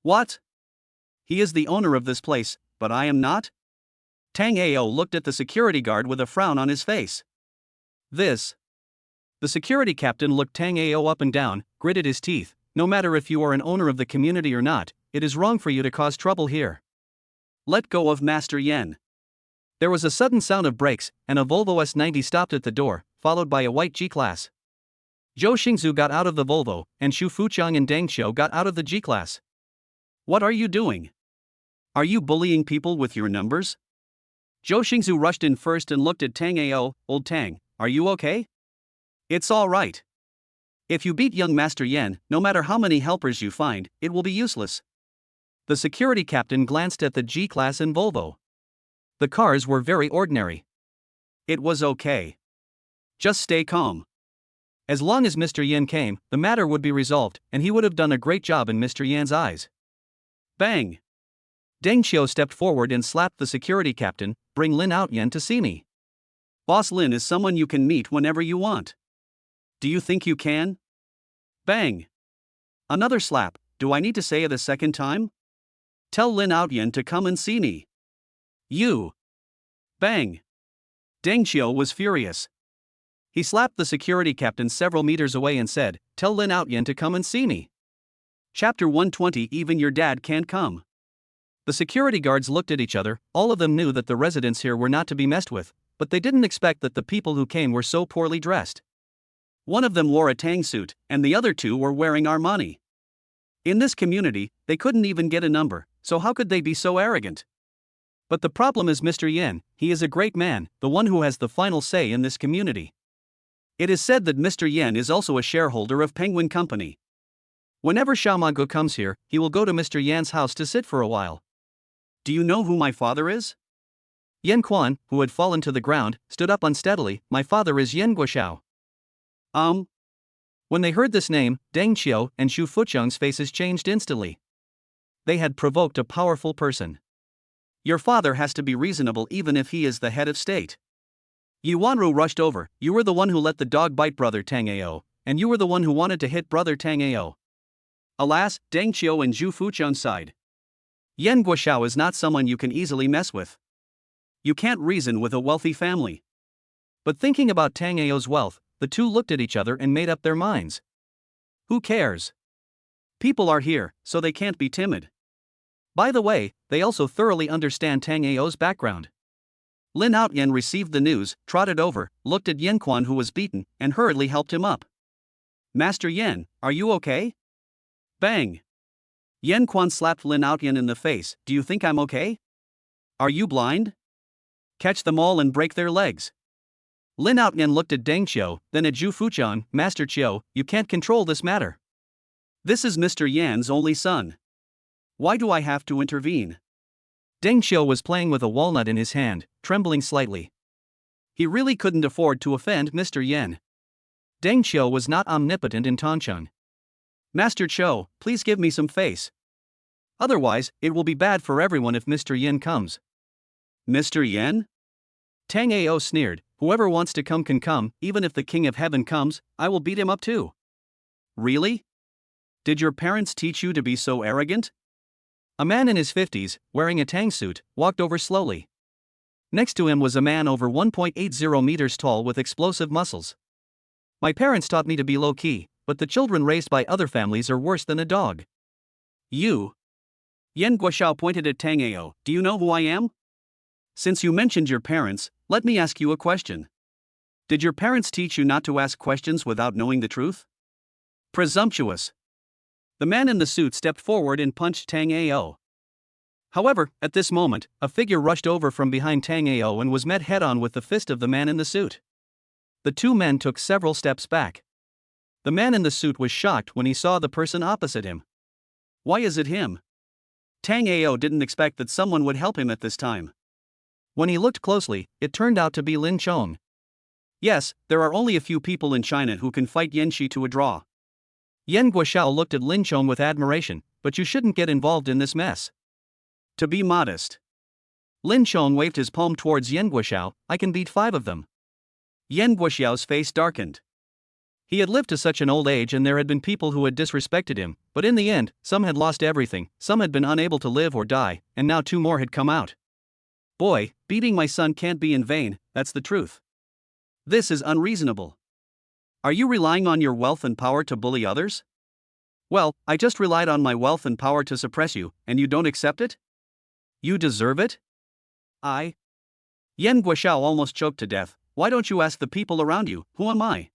What? He is the owner of this place, but I am not? Tang Ao looked at the security guard with a frown on his face. This. The security captain looked Tang Ao up and down, gritted his teeth. No matter if you are an owner of the community or not, it is wrong for you to cause trouble here. Let go of Master Yen. There was a sudden sound of brakes, and a Volvo S90 stopped at the door, followed by a white G-Class. Zhou Xingzu got out of the Volvo, and Xu Fuchang and Deng Qiu got out of the G-Class. What are you doing? Are you bullying people with your numbers? Zhou Xingzu rushed in first and looked at Tang Ao. Old Tang, are you okay? It's all right. If you beat young Master Yen, no matter how many helpers you find, it will be useless. The security captain glanced at the G-Class and Volvo. The cars were very ordinary. It was okay. Just stay calm. As long as Mr. Yen came, the matter would be resolved, and he would have done a great job in Mr. Yen's eyes. Bang! Deng Qiu stepped forward and slapped the security captain. Bring Lin out Yen to see me. Boss Lin is someone you can meet whenever you want. Do you think you can? Bang! Another slap. Do I need to say it a second time? Tell Lin Outyen to come and see me. You! Bang! Deng Qiu was furious. He slapped the security captain several meters away and said, Tell Lin Outyen to come and see me. Chapter 120. Even your dad can't come. The security guards looked at each other. All of them knew that the residents here were not to be messed with, but they didn't expect that the people who came were so poorly dressed. One of them wore a Tang suit, and the other two were wearing Armani. In this community, they couldn't even get a number, so how could they be so arrogant? But the problem is Mr. Yen. He is a great man, the one who has the final say in this community. It is said that Mr. Yen is also a shareholder of Penguin Company. Whenever Xiaomago comes here, he will go to Mr. Yan's house to sit for a while. Do you know who my father is?
Yan Kuan, who had fallen to the ground, stood up unsteadily. My father is Yen Guoxiao. When they heard this name, Deng Qiu and Xu Fucheng's faces changed instantly. They had provoked a powerful person.
Your father has to be reasonable even if he is the head of state. Yi Wanru rushed over. You were the one who let the dog bite brother Tango, and you were the one who wanted to hit brother Tango. Alas, Deng Qiu and Xu Fucheng sighed. Yen Guoxiao is not someone you can easily mess with. You can't reason with a wealthy family.
But thinking about Tango's wealth, the two looked at each other and made up their minds.
Who cares? People are here, so they can't be timid.
By the way, they also thoroughly understand Tango's background.
Lin Outyen received the news, trotted over, looked at Yan Kuan who was beaten, and hurriedly helped him up. Master Yan, are you okay? Bang! Yan Kuan slapped Lin Outyen in the face. Do you think I'm okay? Are you blind? Catch them all and break their legs.
Lin Outyen looked at Deng Qiu, then at Xu Fucheng. Master Qiu, you can't control this matter.
This is Mr. Yan's only son. Why do I have to intervene?
Deng Qiu was playing with a walnut in his hand, trembling slightly.
He really couldn't afford to offend Mr. Yen.
Deng Qiu was not omnipotent in Tongcheng.
Master Qiu, please give me some face. Otherwise, it will be bad for everyone if Mr. Yen comes. Mr. Yen?
Tango sneered. Whoever wants to come can come, even if the King of Heaven comes, I will beat him up too.
Really? Did your parents teach you to be so arrogant?
A man in his 50s, wearing a Tang suit, walked over slowly. Next to him was a man over 1.80 meters tall with explosive muscles. My parents taught me to be low-key, but the children raised by other families are worse than a dog.
You? Yen Guoxiao pointed at Tango. Do you know who I am? Since you mentioned your parents, let me ask you a question. Did your parents teach you not to ask questions without knowing the truth? Presumptuous. The man in the suit stepped forward and punched Tango. However, at this moment, a figure rushed over from behind Tango and was met head-on with the fist of the man in the suit. The two men took several steps back. The man in the suit was shocked when he saw the person opposite him. Why is it him? Tango didn't expect that someone would help him at this time.
When he looked closely, it turned out to be Lin Chong.
Yes, there are only a few people in China who can fight Yan Shi to a draw.
Yen Guoxiao looked at Lin Chong with admiration, but you shouldn't get involved in this mess.
To be modest.
Lin Chong waved his palm towards Yen Guoxiao. I can beat 5 of them.
Yen Guoxiao's face darkened.
He had lived to such an old age and there had been people who had disrespected him, but in the end, some had lost everything, some had been unable to live or die, and now 2 more had come out. Boy, beating my son can't be in vain, that's the truth. This is unreasonable. Are you relying on your wealth and power to bully others? Well, I just relied on my wealth and power to suppress you, and you don't accept it? You deserve it? Yen Guoxiao almost choked to death. Why don't you ask the people around you, who am I?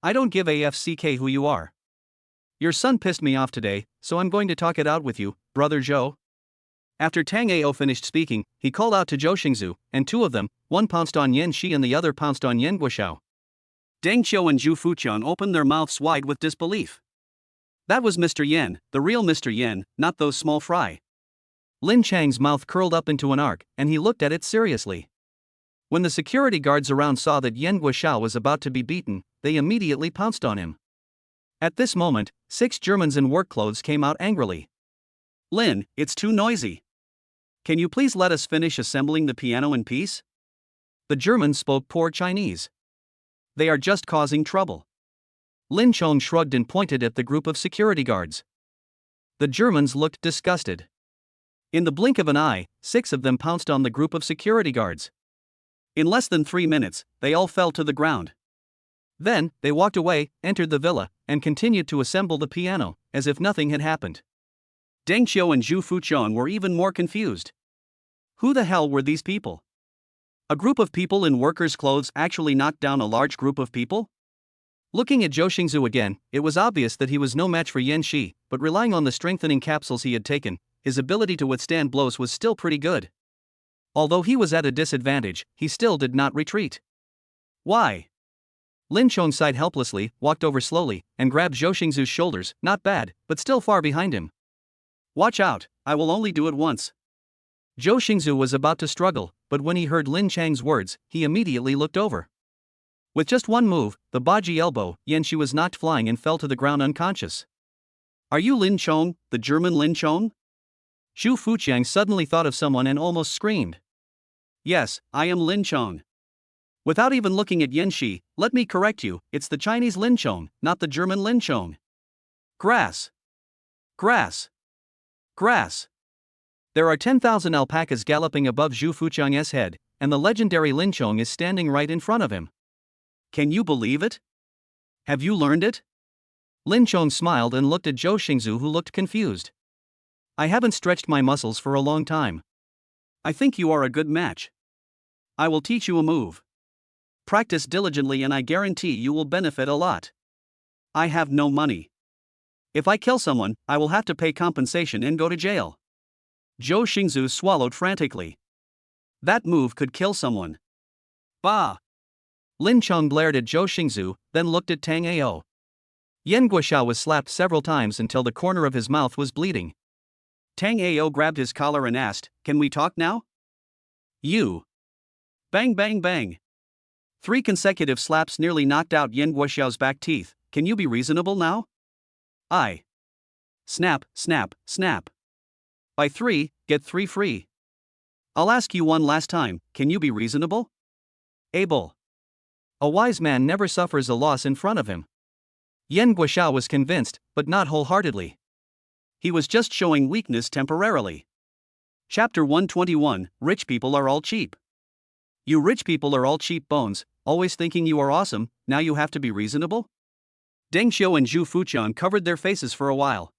I don't give a FCK who you are. Your son pissed me off today, so I'm going to talk it out with you, brother Zhou. After Tango finished speaking, he called out to Zhou Xingzu, and 2 of them, one pounced on Yan Shi and the other pounced on Yen Guoxiao. Deng Qiu and Xu Fucheng opened their mouths wide with disbelief. That was Mr. Yen, the real Mr. Yen, not those small fry. Lin Chang's mouth curled up into an arc, and he looked at it seriously. When the security guards around saw that Yen Guoxiao was about to be beaten, they immediately pounced on him. At this moment, 6 Germans in work clothes came out angrily. Lin, it's too noisy. Can you please let us finish assembling the piano in peace? The Germans spoke poor Chinese. They are just causing trouble. Lin Chong shrugged and pointed at the group of security guards. The Germans looked disgusted. In the blink of an eye, 6 of them pounced on the group of security guards. In less than 3 minutes, they all fell to the ground. Then, they walked away, entered the villa, and continued to assemble the piano, as if nothing had happened. Deng Qiu and Xu Fucheng were even more confused. Who the hell were these people? A group of people in workers' clothes actually knocked down a large group of people? Looking at Zhou Xingzu again, it was obvious that he was no match for Yan Shi, but relying on the strengthening capsules he had taken, his ability to withstand blows was still pretty good. Although he was at a disadvantage, he still did not retreat.
Why?
Lin Chong sighed helplessly, walked over slowly, and grabbed Zhou Xingzu's shoulders, not bad, but still far behind him.
Watch out, I will only do it once.
Zhou Xingzu was about to struggle, but when he heard Lin Chang's words, he immediately looked over. With just one move, the Baji elbow, Yan Shi was knocked flying and fell to the ground unconscious.
Are you Lin Chong, the German Lin Chong?
Zhu Fuqiang suddenly thought of someone and almost screamed.
Yes, I am Lin Chong. Without even looking at Yan Shi, let me correct you, it's the Chinese Lin Chong, not the German Lin Chong. Grass. Grass. Grass.
There are 10,000 alpacas galloping above Zhu Fuqiang's head, and the legendary Lin Chong is standing right in front of him.
Can you believe it? Have you learned it?
Lin Chong smiled and looked at Zhou Xingzu, who looked confused. I haven't stretched my muscles for a long time.
I think you are a good match. I will teach you a move. Practice diligently and I guarantee you will benefit a lot. I have no money. If I kill someone, I will have to pay compensation and go to jail. Zhou Xingzu swallowed frantically. That move could kill someone. Bah!
Lin Chong glared at Zhou Xingzu, then looked at Tango. Yan Guoxiao was slapped several times until the corner of his mouth was bleeding.
Tango grabbed his collar and asked, "Can we talk now?" You. Bang bang bang. 3 consecutive slaps nearly knocked out Yan Guoxiao's back teeth. Can you be reasonable now? I. Snap, snap, snap. By 3, get 3 free. I'll ask you one last time, can you be reasonable? Able.
A wise man never suffers a loss in front of him. Yan Guoxiao was convinced, but not wholeheartedly.
He was just showing weakness temporarily. Chapter 121, Rich People Are All Cheap. You rich people are all cheap bones, always thinking you are awesome, now you have to be reasonable? Deng Xiu and Zhu Fuqiang covered their faces for a while.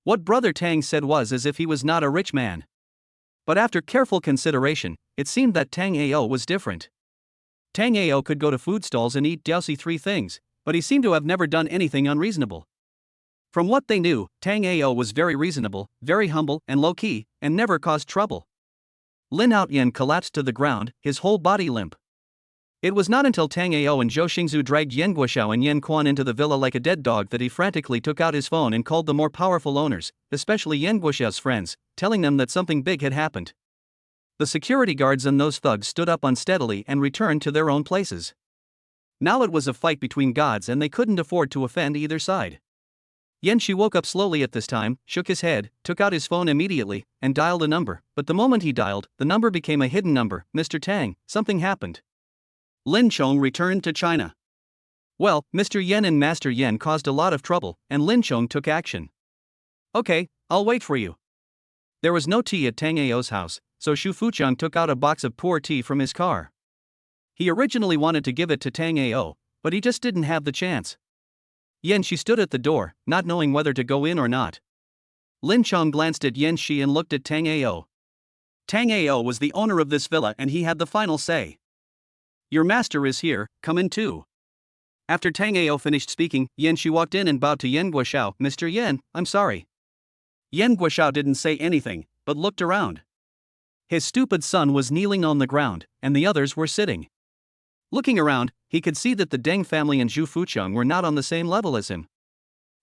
What Brother Tang said was as if he was not a rich man. But after careful consideration, it seemed that Tang Ao was different. Tang Ao could go to food stalls and eat dousy 3 things, but he seemed to have never done anything unreasonable. From what they knew, Tang Ao was very reasonable, very humble and low-key, and never caused trouble. Lin Outyen collapsed to the ground, his whole body limp. It was not until Tang Ao and Zhou Xingzu dragged Yan Guoxiao and Yan Kuan into the villa like a dead dog that he frantically took out his phone and called the more powerful owners, especially Yan Guoxiao's friends, telling them that something big had happened. The security guards and those thugs stood up unsteadily and returned to their own places. Now it was a fight between gods and they couldn't afford to offend either side. Yan Shi woke up slowly at this time, shook his head, took out his phone immediately, and dialed a number, but the moment he dialed, the number became a hidden number. Mr. Tang, something happened. Lin Chong returned to China. Well, Mr. Yen and Master Yen caused a lot of trouble, and Lin Chong took action. Okay, I'll wait for you. There was no tea at Tang Ao's house, so Zhu Fuqiang took out a box of poor tea from his car. He originally wanted to give it to Tang Ao, but he just didn't have the chance. Yan Shi stood at the door, not knowing whether to go in or not. Lin Chong glanced at Yan Shi and looked at Tang Ao. Tang Ao was the owner of this villa and he had the final say. Your master is here, come in too. After Tang Ao finished speaking, Yan Shi walked in and bowed to Yan Guoxiao. Mr. Yan, I'm sorry. Yan Guoxiao didn't say anything, but looked around. His stupid son was kneeling on the ground, and the others were sitting. Looking around, he could see that the Deng family and Zhu Fuqiang were not on the same level as him.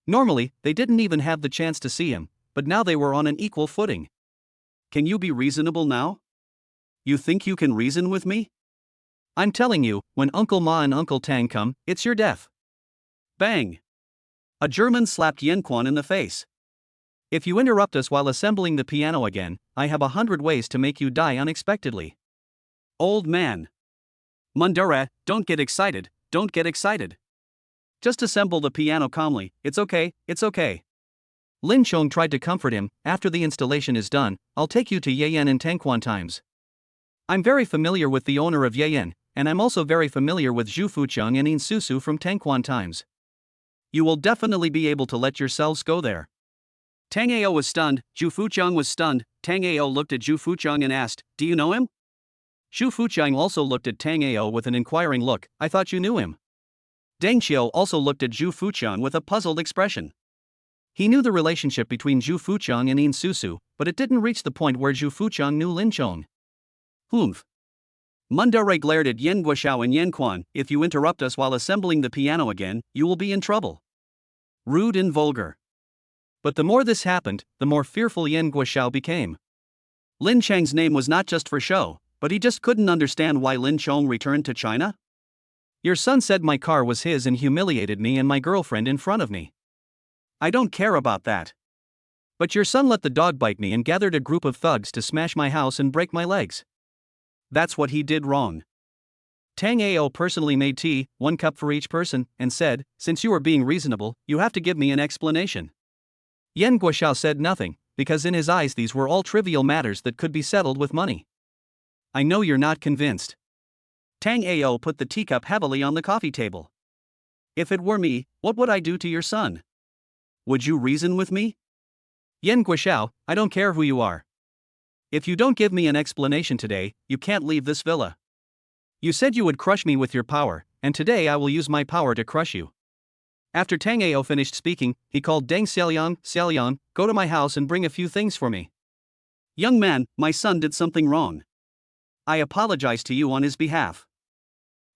Normally, they didn't even have the chance to see him, but now they were on an equal footing. Can you be reasonable now? You think you can reason with me? I'm telling you, when Uncle Ma and Uncle Tang come, it's your death. Bang! A German slapped Yan Kuan in the face. If you interrupt us while assembling the piano again, I have 100 ways to make you die unexpectedly. Old man. Mundura, don't get excited, don't get excited. Just assemble the piano calmly, it's okay, it's okay. Lin Chong tried to comfort him. After the installation is done, I'll take you to Yayan and Tangquan times. I'm very familiar with the owner of Yayan, and I'm also very familiar with Zhu Fuqiang and In Susu from Tangquan times. You will definitely be able to let yourselves go there. Tang Ao was stunned, Zhu Fuqiang was stunned. Tang Ao looked at Zhu Fuqiang and asked, do you know him? Zhu Fuqiang also looked at Tang Ao with an inquiring look. I thought you knew him. Deng Xiao also looked at Zhu Fuqiang with a puzzled expression.
He knew the relationship between Zhu Fuqiang and Yin Susu, but it didn't reach the point where Zhu Fuqiang knew Lin Chong.
Humph. Mundare glared at Yen Guoxiao and Yan Kuan. If you interrupt us while assembling the piano again, you will be in trouble. Rude and vulgar.
But the more this happened, the more fearful Yen Guoxiao became.
Lin Chang's name was not just for show, but he just couldn't understand why Lin Chong returned to China.
Your son said my car was his and humiliated me and my girlfriend in front of me.
I don't care about that.
But your son let the dog bite me and gathered a group of thugs to smash my house and break my legs.
That's what he did wrong.
Tang Ao personally made tea, 1 cup for each person, and said, since you are being reasonable, you have to give me an explanation. Yen Guoxiao said nothing, because in his eyes these were all trivial matters that could be settled with money.
I know you're not convinced. Tang Ao put the teacup heavily on the coffee table. If it were me, what would I do to your son? Would you reason with me?
Yen Guoxiao, I don't care who you are. If you don't give me an explanation today, you can't leave this villa. You said you would crush me with your power, and today I will use my power to crush you. After Tang Ao finished speaking, he called Deng Xiaoliang, go to my house and bring a few things for me.
Young man, my son did something wrong. I apologize to you on his behalf.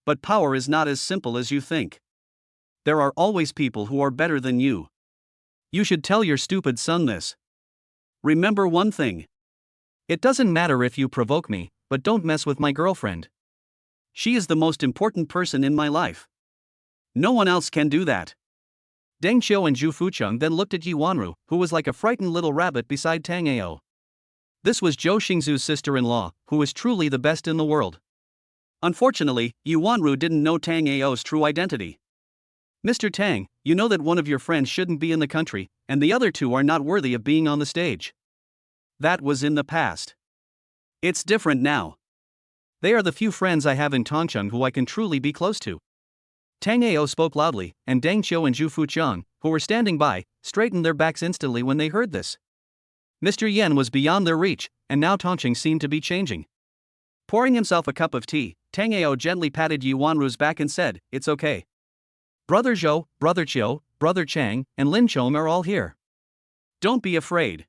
But power is not as simple as you think. There are always people who are better than you. You should tell your stupid son this. Remember one thing.
It doesn't matter if you provoke me, but don't mess with my girlfriend.
She is the most important person in my life. No one else can do that.
Deng Xiao and Zhu Fuqiang then looked at Yi Wanru, who was like a frightened little rabbit beside Tang Ao. This was Zhou Xingzu's sister-in-law, who is truly the best in the world.
Unfortunately, Yi Wanru didn't know Tang Ao's true identity.
Mr. Tang, you know that one of your friends shouldn't be in the country, and the other two are not worthy of being on the stage.
That was in the past. It's different now.
They are the few friends I have in Tongcheng who I can truly be close to. Tang Ao spoke loudly, and Deng Xiao and Zhu Fuqiang, who were standing by, straightened their backs instantly when they heard this. Mr. Yen was beyond their reach, and now Tongcheng seemed to be changing.
Pouring himself a cup of tea, Tang Ao gently patted Yi Wanru's back and said, it's okay.
Brother Zhou, Brother Qiu, Brother Chang, and Lin Chong are all here.
Don't be afraid.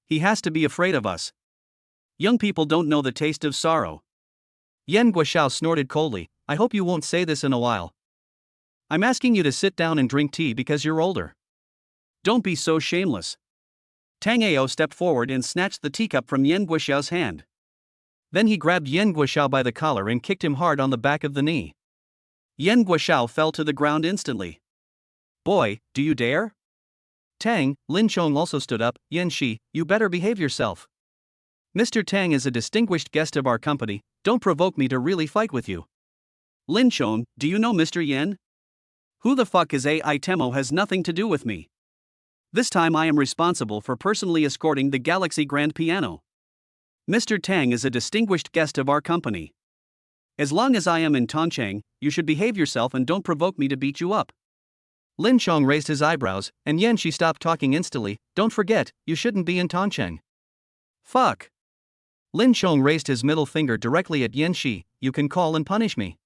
He has to be afraid of us. Young people don't know the taste of sorrow.
Yen Guoxiao snorted coldly, I hope you won't say this in a while. I'm asking you to sit down and drink tea because you're older.
Don't be so shameless. Tang Ao stepped forward and snatched the teacup from Yen Guoxiao's hand.
Then he grabbed Yen Guoxiao by the collar and kicked him hard on the back of the knee.
Yen Guoxiao fell to the ground instantly. Boy, do you dare?
Tang, Lin Chong also stood up, Yen Shi, you better behave yourself. Mr. Tang is a distinguished guest of our company, don't provoke me to really fight with you.
Lin Chong, do you know Mr. Yen? Who the fuck is AI Temo has nothing to do with me. This time I am responsible for personally escorting the Galaxy Grand Piano. Mr. Tang is a distinguished guest of our company. As long as I am in Tongcheng, you should behave yourself and don't provoke me to beat you up.
Lin Chong raised his eyebrows, and Yen Shi stopped talking instantly, don't forget, you shouldn't be in Tongcheng.
Fuck.
Lin Chong raised his middle finger directly at Yen Shi, you can call and punish me.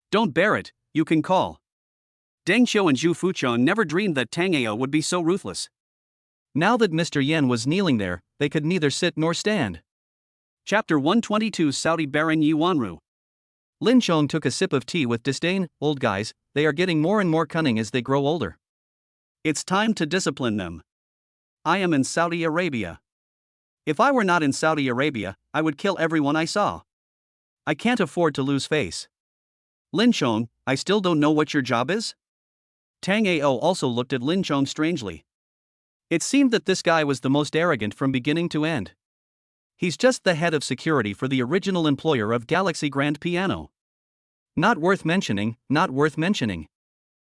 Don't bear it, you can call. Deng Xiao and Zhu Fuqiang never dreamed that Tang Ao would be so ruthless.
Now that Mr. Yen was kneeling there, they could neither sit nor stand.
Chapter 122 Saudi Baron Yi Wanru.
Lin Chong took a sip of tea with disdain, old guys, they are getting more and more cunning as they grow older.
It's time to discipline them. I am in Saudi Arabia. If I were not in Saudi Arabia, I would kill everyone I saw. I can't afford to lose face. Lin Chong, I still don't know what your job is? Tang Ao also looked at Lin Chong strangely.
It seemed that this guy was the most arrogant from beginning to end. He's just the head of security for the original employer of Galaxy Grand Piano. Not worth mentioning, not worth mentioning.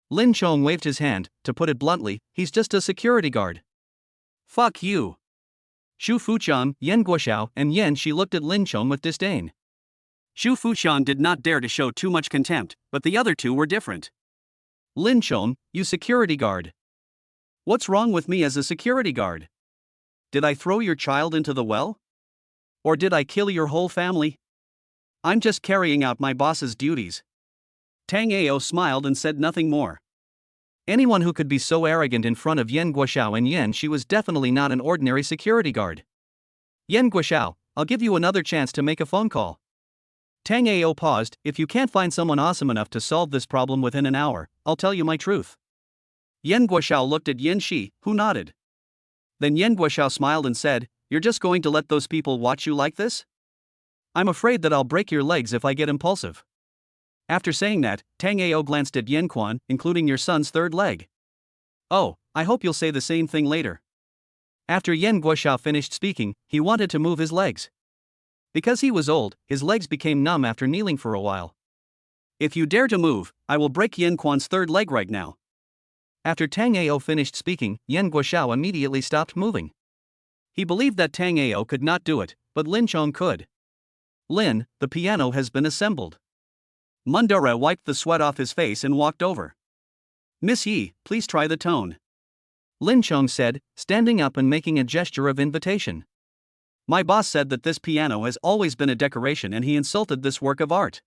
Lin Chong waved his hand, to put it bluntly, he's just a security guard.
Fuck you.
Zhu Fuqiang, Yen Guoxiao, and Yen Shi looked at Lin Chong with disdain.
Zhu Fuqiang did not dare to show too much contempt, but the other two were different.
Lin Chong, you security guard.
What's wrong with me as a security guard? Did I throw your child into the well? Or did I kill your whole family? I'm just carrying out my boss's duties. Tang Ao smiled and said nothing more.
Anyone who could be so arrogant in front of Yen Guoxiao and Yen Shi was definitely not an ordinary security guard. Yen Guoxiao, I'll give you another chance to make a phone call. Tang Ao paused. If you can't find someone awesome enough to solve this problem within an hour, I'll tell you my truth. Yen Guoxiao looked at Yen Shi, who nodded. Then Yen Guoxiao smiled and said, "You're just going to let those people watch you like this? I'm afraid that I'll break your legs if I get impulsive." After saying that, Tang Ao glanced at Yan Kuan, including your son's third leg. "Oh, I hope you'll say the same thing later." After Yen Guoxiao finished speaking, he wanted to move his legs. Because he was old, his legs became numb after kneeling for a while. "If you dare to move, I will break Yan Kuan's third leg right now." After Tang Ao finished speaking, Yen Guoxiao immediately stopped moving. He believed that Tang Ao could not do it, but Lin Chong could. "Lin, the piano has been assembled." Mundara wiped the sweat off his face and walked over. "Miss Yi, please try the tone," Lin Chong said, standing up and making a gesture of invitation. "My boss said that this piano has always been a decoration and he insulted this work of art.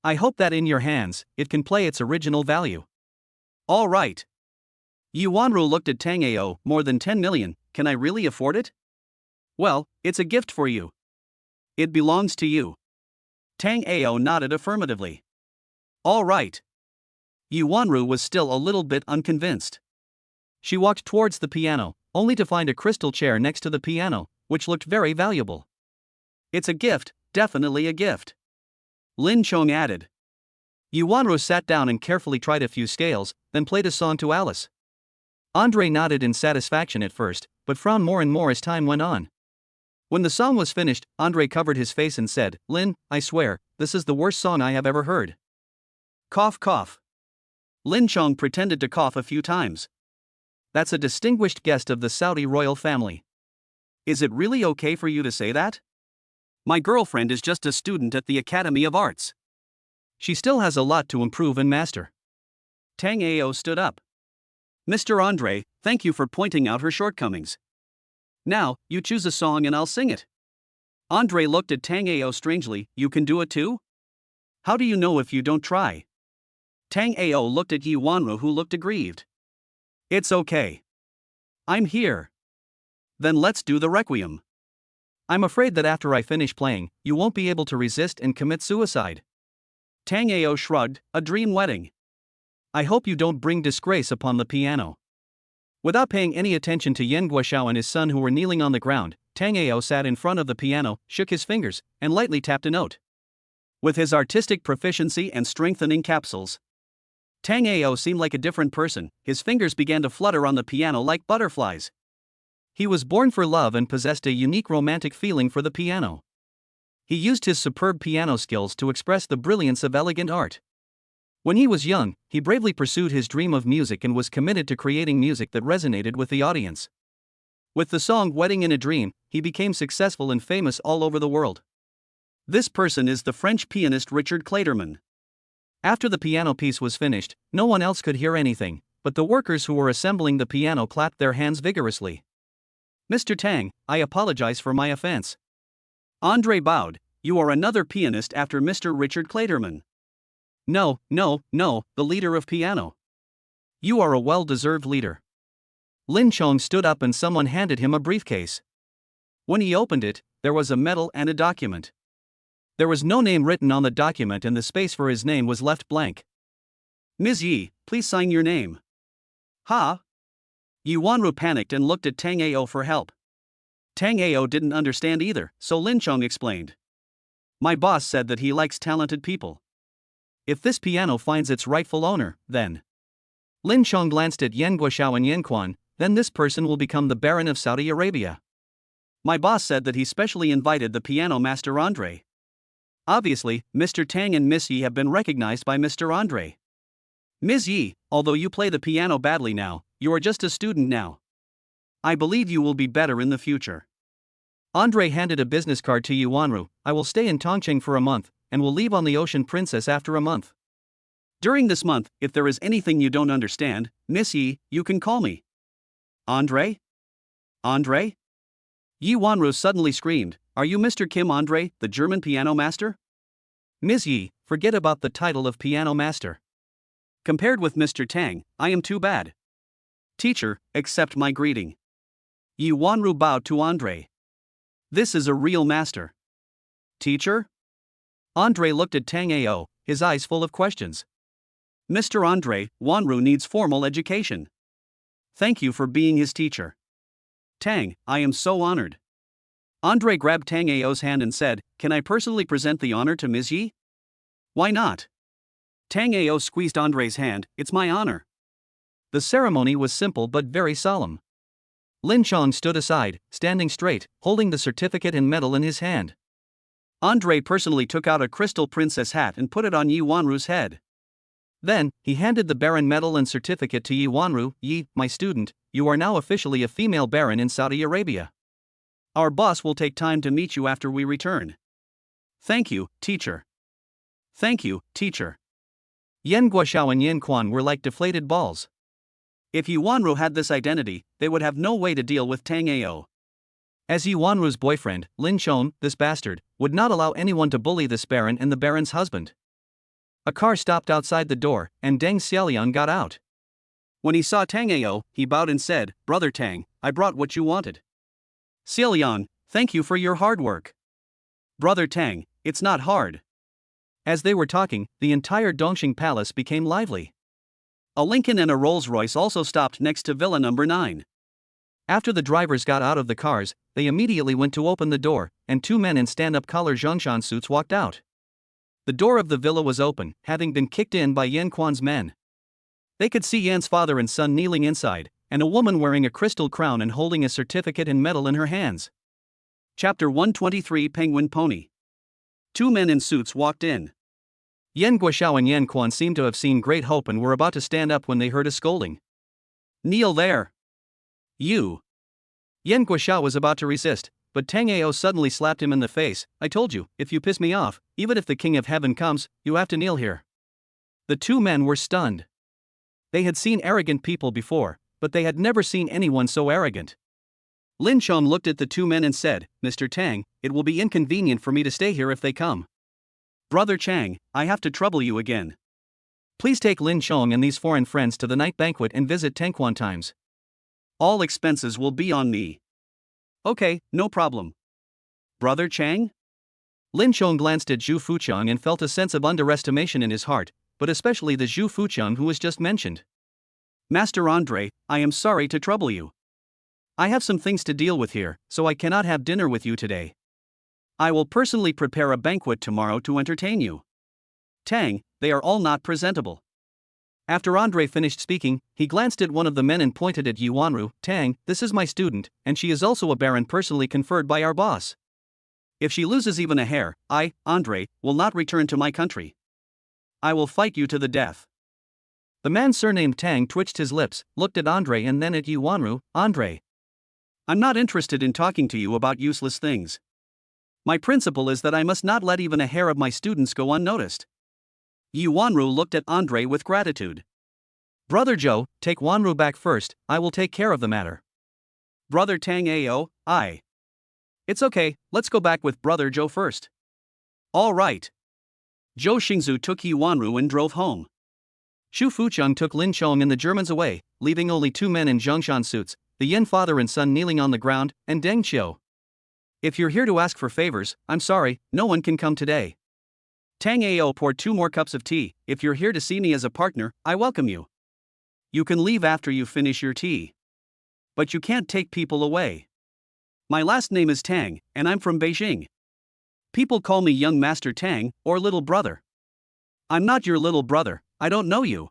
I hope that in your hands, it can play its original value." "All right." Yu Wanru looked at Tang Ao. "More than 10 million, can I really afford it?" "Well, it's a gift for you. It belongs to you." Tang Ao nodded affirmatively. "All right." Yu Wanru was still a little bit unconvinced. She walked towards the piano, only to find a crystal chair next to the piano, which looked very valuable. "It's a gift, definitely a gift," Lin Chong added. Yu Wanru sat down and carefully tried a few scales, then played a song to Alice. Andre nodded in satisfaction at first, but frowned more and more as time went on. When the song was finished, Andre covered his face and said, "Lin, I swear, this is the worst song I have ever heard." Cough cough. Lin Chong pretended to cough a few times. "That's a distinguished guest of the Saudi royal family. Is it really okay for you to say that? My girlfriend is just a student at the Academy of Arts. She still has a lot to improve and master." Tang Ao stood up. "Mr. Andre, thank you for pointing out her shortcomings. Now, you choose a song and I'll sing it." Andre looked at Tang Ao strangely. "You can do it too? How do you know if you don't try?" Tang Ao looked at Yi Wanru, who looked aggrieved. "It's okay. I'm here. Then let's do the requiem." "I'm afraid that after I finish playing, you won't be able to resist and commit suicide." Tang Ao shrugged. "A dream wedding. I hope you don't bring disgrace upon the piano." Without paying any attention to Yen Guoxiao and his son who were kneeling on the ground, Tang Ao sat in front of the piano, shook his fingers, and lightly tapped a note. With his artistic proficiency and strengthening capsules, Tang Ao seemed like a different person. His fingers began to flutter on the piano like butterflies. He was born for love and possessed a unique romantic feeling for the piano. He used his superb piano skills to express the brilliance of elegant art. When he was young, he bravely pursued his dream of music and was committed to creating music that resonated with the audience. With the song Wedding in a Dream, he became successful and famous all over the world. This person is the French pianist Richard Clayderman. After the piano piece was finished, no one else could hear anything, but the workers who were assembling the piano clapped their hands vigorously. "Mr. Tang, I apologize for my offense." Andre bowed. "You are another pianist after Mr. Richard Clayderman." No, the leader of piano. You are a well-deserved leader." Lin Chong stood up and someone handed him a briefcase. When he opened it, there was a medal and a document. There was no name written on the document and the space for his name was left blank. "Ms. Yi, please sign your name." "Ha?" Yi Wanru panicked and looked at Tang Ao for help. Tang Ao didn't understand either, so Lin Chong explained. "My boss said that he likes talented people. If this piano finds its rightful owner, then..." Lin Chong glanced at Yen Guoxiao and Yan Kuan. "Then this person will become the Baron of Saudi Arabia. My boss said that he specially invited the piano master Andre. Obviously, Mr. Tang and Miss Yi have been recognized by Mr. Andre. Ms. Yi, although you play the piano badly now, you are just a student now. I believe you will be better in the future." Andre handed a business card to Yu Wanru. "I will stay in Tongcheng for a month, and will leave on the Ocean Princess after a month. During this month, if there is anything you don't understand, Miss Yi, you can call me." "Andre? Andre?" Yi Wanru suddenly screamed, "Are you Mr. Kim Andre, the German piano master?" "Ms. Yi, forget about the title of piano master.
Compared with Mr. Tang, I am too bad. Teacher, accept my greeting. Yi Wanru bowed to Andre. This is a real master. Teacher? Andre looked at Tang Ao, his eyes full of questions. Mr. Andre, Wanru needs formal education. Thank you for being his teacher. Tang, I am so honored. Andre grabbed Tang Ao's hand and said, Can I personally present the honor to Ms. Yi? Why not? Tang Ao squeezed Andre's hand. It's my honor.
The ceremony was simple but very solemn. Lin Chong stood aside, standing straight, holding the certificate and medal in his hand.
Andre personally took out a crystal princess hat and put it on Yi Wanru's head.
Then, he handed the baron medal and certificate to Yi Wanru. Yi, my student, you are now officially a female baron in Saudi Arabia.
Our boss will take time to meet you after we return. Thank you, teacher. Thank you, teacher.
Yen Guoxiao and Yan Kuan were like deflated balls.
If Yi Wanru had this identity, they would have no way to deal with Tang Ao.
As Yi Wanru's boyfriend, Lin Chong, this bastard, would not allow anyone to bully this baron and the baron's husband. A car stopped outside the door, and Deng Xiaoliang got out.
When he saw Tang Ao, he bowed and said, Brother Tang, I brought what you wanted. Xiaoliang, thank you for your hard work. Brother Tang, it's not hard.
As they were talking, the entire Dongxing Palace became lively.
A Lincoln and a Rolls-Royce also stopped next to Villa number 9.
After the drivers got out of the cars, they immediately went to open the door, and two men in stand-up collar Zhongshan suits walked out. The door of the villa was open, having been kicked in by Yan Kuan's men. They could see Yan's father and son kneeling inside, and a woman wearing a crystal crown and holding a certificate and medal in her hands.
Chapter 123 Penguin Pony. Two men in suits walked in.
Yen Guoxiao and Yan Kuan seemed to have seen great hope and were about to stand up when they heard a scolding.
Kneel there. You.
Yen Guoxiao was about to resist, but Tang Ao suddenly slapped him in the face. I told you, if you piss me off, even if the King of Heaven comes, you have to kneel here. The two men were stunned. They had seen arrogant people before, but they had never seen anyone so arrogant.
Lin Chong looked at the two men and said, Mr. Tang, it will be inconvenient for me to stay here if they come. Brother Chang, I have to trouble you again.
Please take Lin Chong and these foreign friends to the night banquet and visit Tangquan times.
All expenses will be on me. Okay, no problem. Brother Chang?
Lin Chong glanced at Zhu Fuqiang and felt a sense of underestimation in his heart, but especially the Zhu Fuqiang who was just mentioned.
Master Andre, I am sorry to trouble you. I have some things to deal with here, so I cannot have dinner with you today. I will personally prepare a banquet tomorrow to entertain you. Tang, they are all not presentable.
After Andre finished speaking, he glanced at one of the men and pointed at Yi Wanru. Tang, this is my student, and she is also a baron personally conferred by our boss.
If she loses even a hair, I, Andre, will not return to my country. I will fight you to the death.
The man surnamed Tang twitched his lips, looked at Andre and then at Yi Wanru. Andre.
I'm not interested in talking to you about useless things. My principle is that I must not let even a hair of my students go unnoticed. Yi Wanru looked at Andre with gratitude.
Brother Zhou, take Wanru back first, I will take care of the matter.
Brother Tang Ao, It's okay, let's go back with Brother Zhou first. All right. Zhou Xingzu took Yi Wanru and drove home.
Zhu Fuqiang took Lin Chong and the Germans away, leaving only two men in Zhongshan suits, the Yen father and son kneeling on the ground, and Deng Qiu. If you're here to ask for favors, I'm sorry, no one can come today.
Tang Ao poured 2 more cups of tea. If you're here to see me as a partner, I welcome you. You can leave after you finish your tea. But you can't take people away. My last name is Tang, and I'm from Beijing. People call me Young Master Tang, or Little Brother. I'm not your little brother, I don't know you.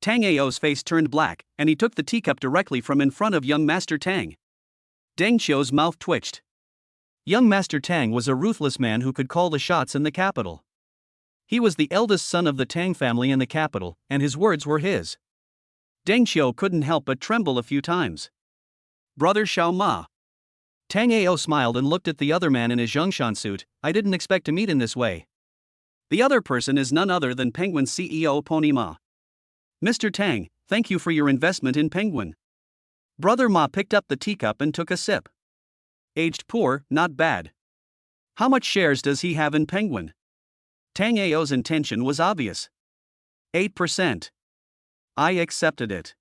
Tang Ao's face turned black, and he took the teacup directly from in front of Young Master Tang. Deng Qiu's mouth twitched.
Young Master Tang was a ruthless man who could call the shots in the capital. He was the eldest son of the Tang family in the capital, and his words were his.
Deng Qiu couldn't help but tremble a few times. Brother Xiao Ma.
Tang Ao smiled and looked at the other man in his Zhongshan suit. I didn't expect to meet in this way.
The other person is none other than Penguin CEO Pony Ma. Mr. Tang, thank you for your investment in Penguin. Brother Ma picked up the teacup and took a sip. Aged poor, not bad. How much shares does he have in Penguin? Tang Ao's intention was obvious. 8%. I accepted it.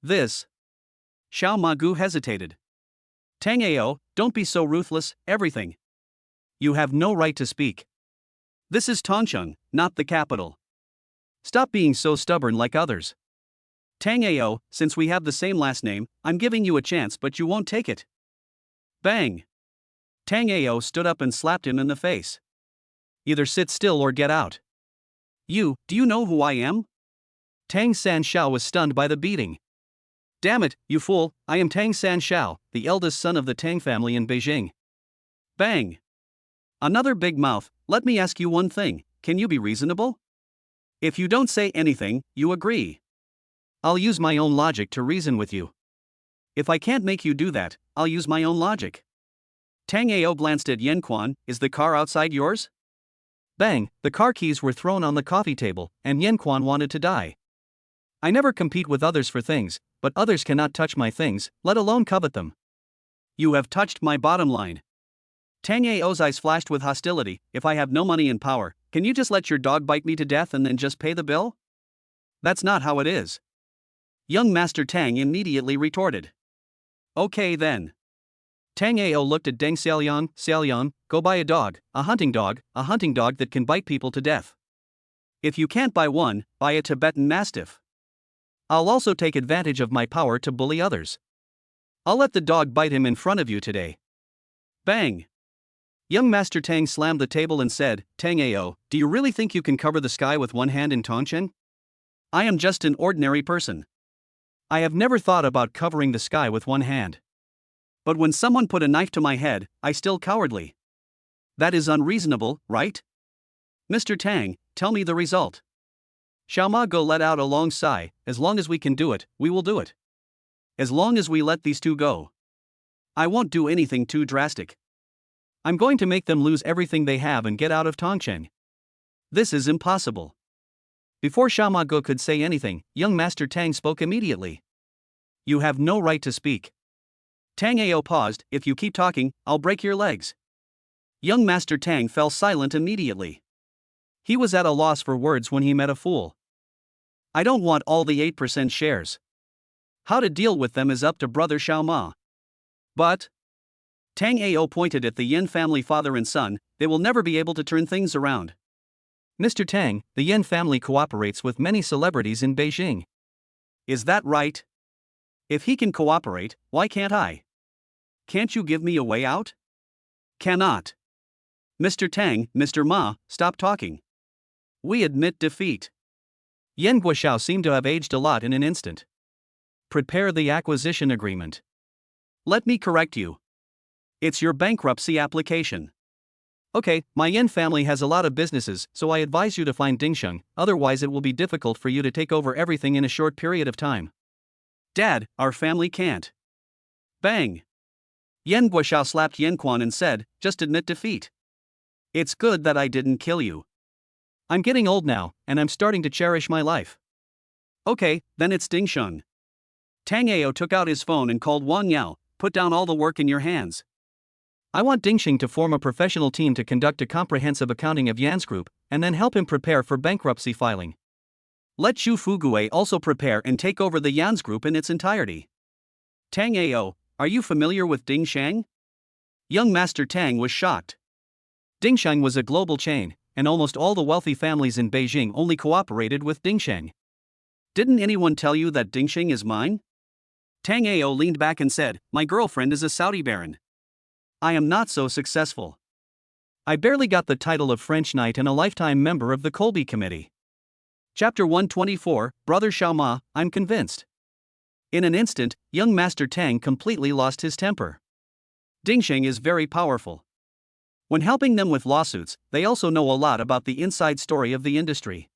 This. Xiao Magu hesitated. Tang Ao, don't be so ruthless, everything. You have no right to speak. This is Tongcheng, not the capital. Stop being so stubborn like others. Tang Ao, since we have the same last name, I'm giving you a chance but you won't take it. Bang! Tang Ao stood up and slapped him in the face. Either sit still or get out. Do you know who I am? Tang San Xiao was stunned by the beating. Damn it, you fool, I am Tang San Xiao, the eldest son of the Tang family in Beijing. Bang! Another big mouth. Let me ask you one thing, can you be reasonable? If you don't say anything, you agree. I'll use my own logic to reason with you. If I can't make you do that, I'll use my own logic. Tang Ao glanced at Yan Kuan. Is the car outside yours? Bang, the car keys were thrown on the coffee table, and Yan Kuan wanted to die. I never compete with others for things, but others cannot touch my things, let alone covet them. You have touched my bottom line. Tang Ao's eyes flashed with hostility. If I have no money and power, can you just let your dog bite me to death and then just pay the bill? That's not how it is. Young Master Tang immediately retorted. Okay then. Tang Ao looked at Deng Xiaoliang, go buy a hunting dog that can bite people to death. If you can't buy one, buy a Tibetan Mastiff. I'll also take advantage of my power to bully others. I'll let the dog bite him in front of you today. Bang! Young Master Tang slammed the table and said, Tang Ao, do you really think you can cover the sky with one hand in Tongcheng? I am just an ordinary person. I have never thought about covering the sky with one hand. But when someone put a knife to my head, I still cowardly. That is unreasonable, right? Mr. Tang, tell me the result. Xiao Mago let out a long sigh. As long as we can do it, we will do it. As long as we let these two go. I won't do anything too drastic. I'm going to make them lose everything they have and get out of Tongcheng. This is impossible. Before Xiao Mago could say anything, young Master Tang spoke immediately. You have no right to speak. Tang Ao paused. If you keep talking, I'll break your legs. Young Master Tang fell silent immediately. He was at a loss for words when he met a fool. I don't want all the 8% shares. How to deal with them is up to Brother Xiao Ma. But Tang Ao pointed at the Yen family father and son. They will never be able to turn things around. Mr. Tang, the Yen family cooperates with many celebrities in Beijing. Is that right? If he can cooperate, why can't I? Can't you give me a way out? Cannot. Mr. Tang, Mr. Ma, stop talking. We admit defeat. Yen Guoxiao seemed to have aged a lot in an instant. Prepare the acquisition agreement. Let me correct you. It's your bankruptcy application. Okay, my Yen family has a lot of businesses, so I advise you to find Dingsheng, otherwise it will be difficult for you to take over everything in a short period of time. Dad, our family can't. Bang! Yen Guoxiao slapped Yan Kuan and said, just admit defeat. It's good that I didn't kill you. I'm getting old now, and I'm starting to cherish my life. Okay, then it's Dingsheng. Tang Ao took out his phone and called Wang Yao. Put down all the work in your hands. I want Dingsheng to form a professional team to conduct a comprehensive accounting of Yan's group, and then help him prepare for bankruptcy filing. Let Xu Fugue also prepare and take over the Yan's group in its entirety. Tang Ao, are you familiar with Dingsheng? Young Master Tang was shocked. Dingsheng was a global chain, and almost all the wealthy families in Beijing only cooperated with Dingsheng. Didn't anyone tell you that Dingsheng is mine? Tang Ao leaned back and said, my girlfriend is a Saudi baron. I am not so successful. I barely got the title of French Knight and a lifetime member of the Colby Committee. Chapter 124, Brother Xiao Ma, I'm convinced. In an instant, young Master Tang completely lost his temper. Dingsheng is very powerful. When helping them with lawsuits, they also know a lot about the inside story of the industry.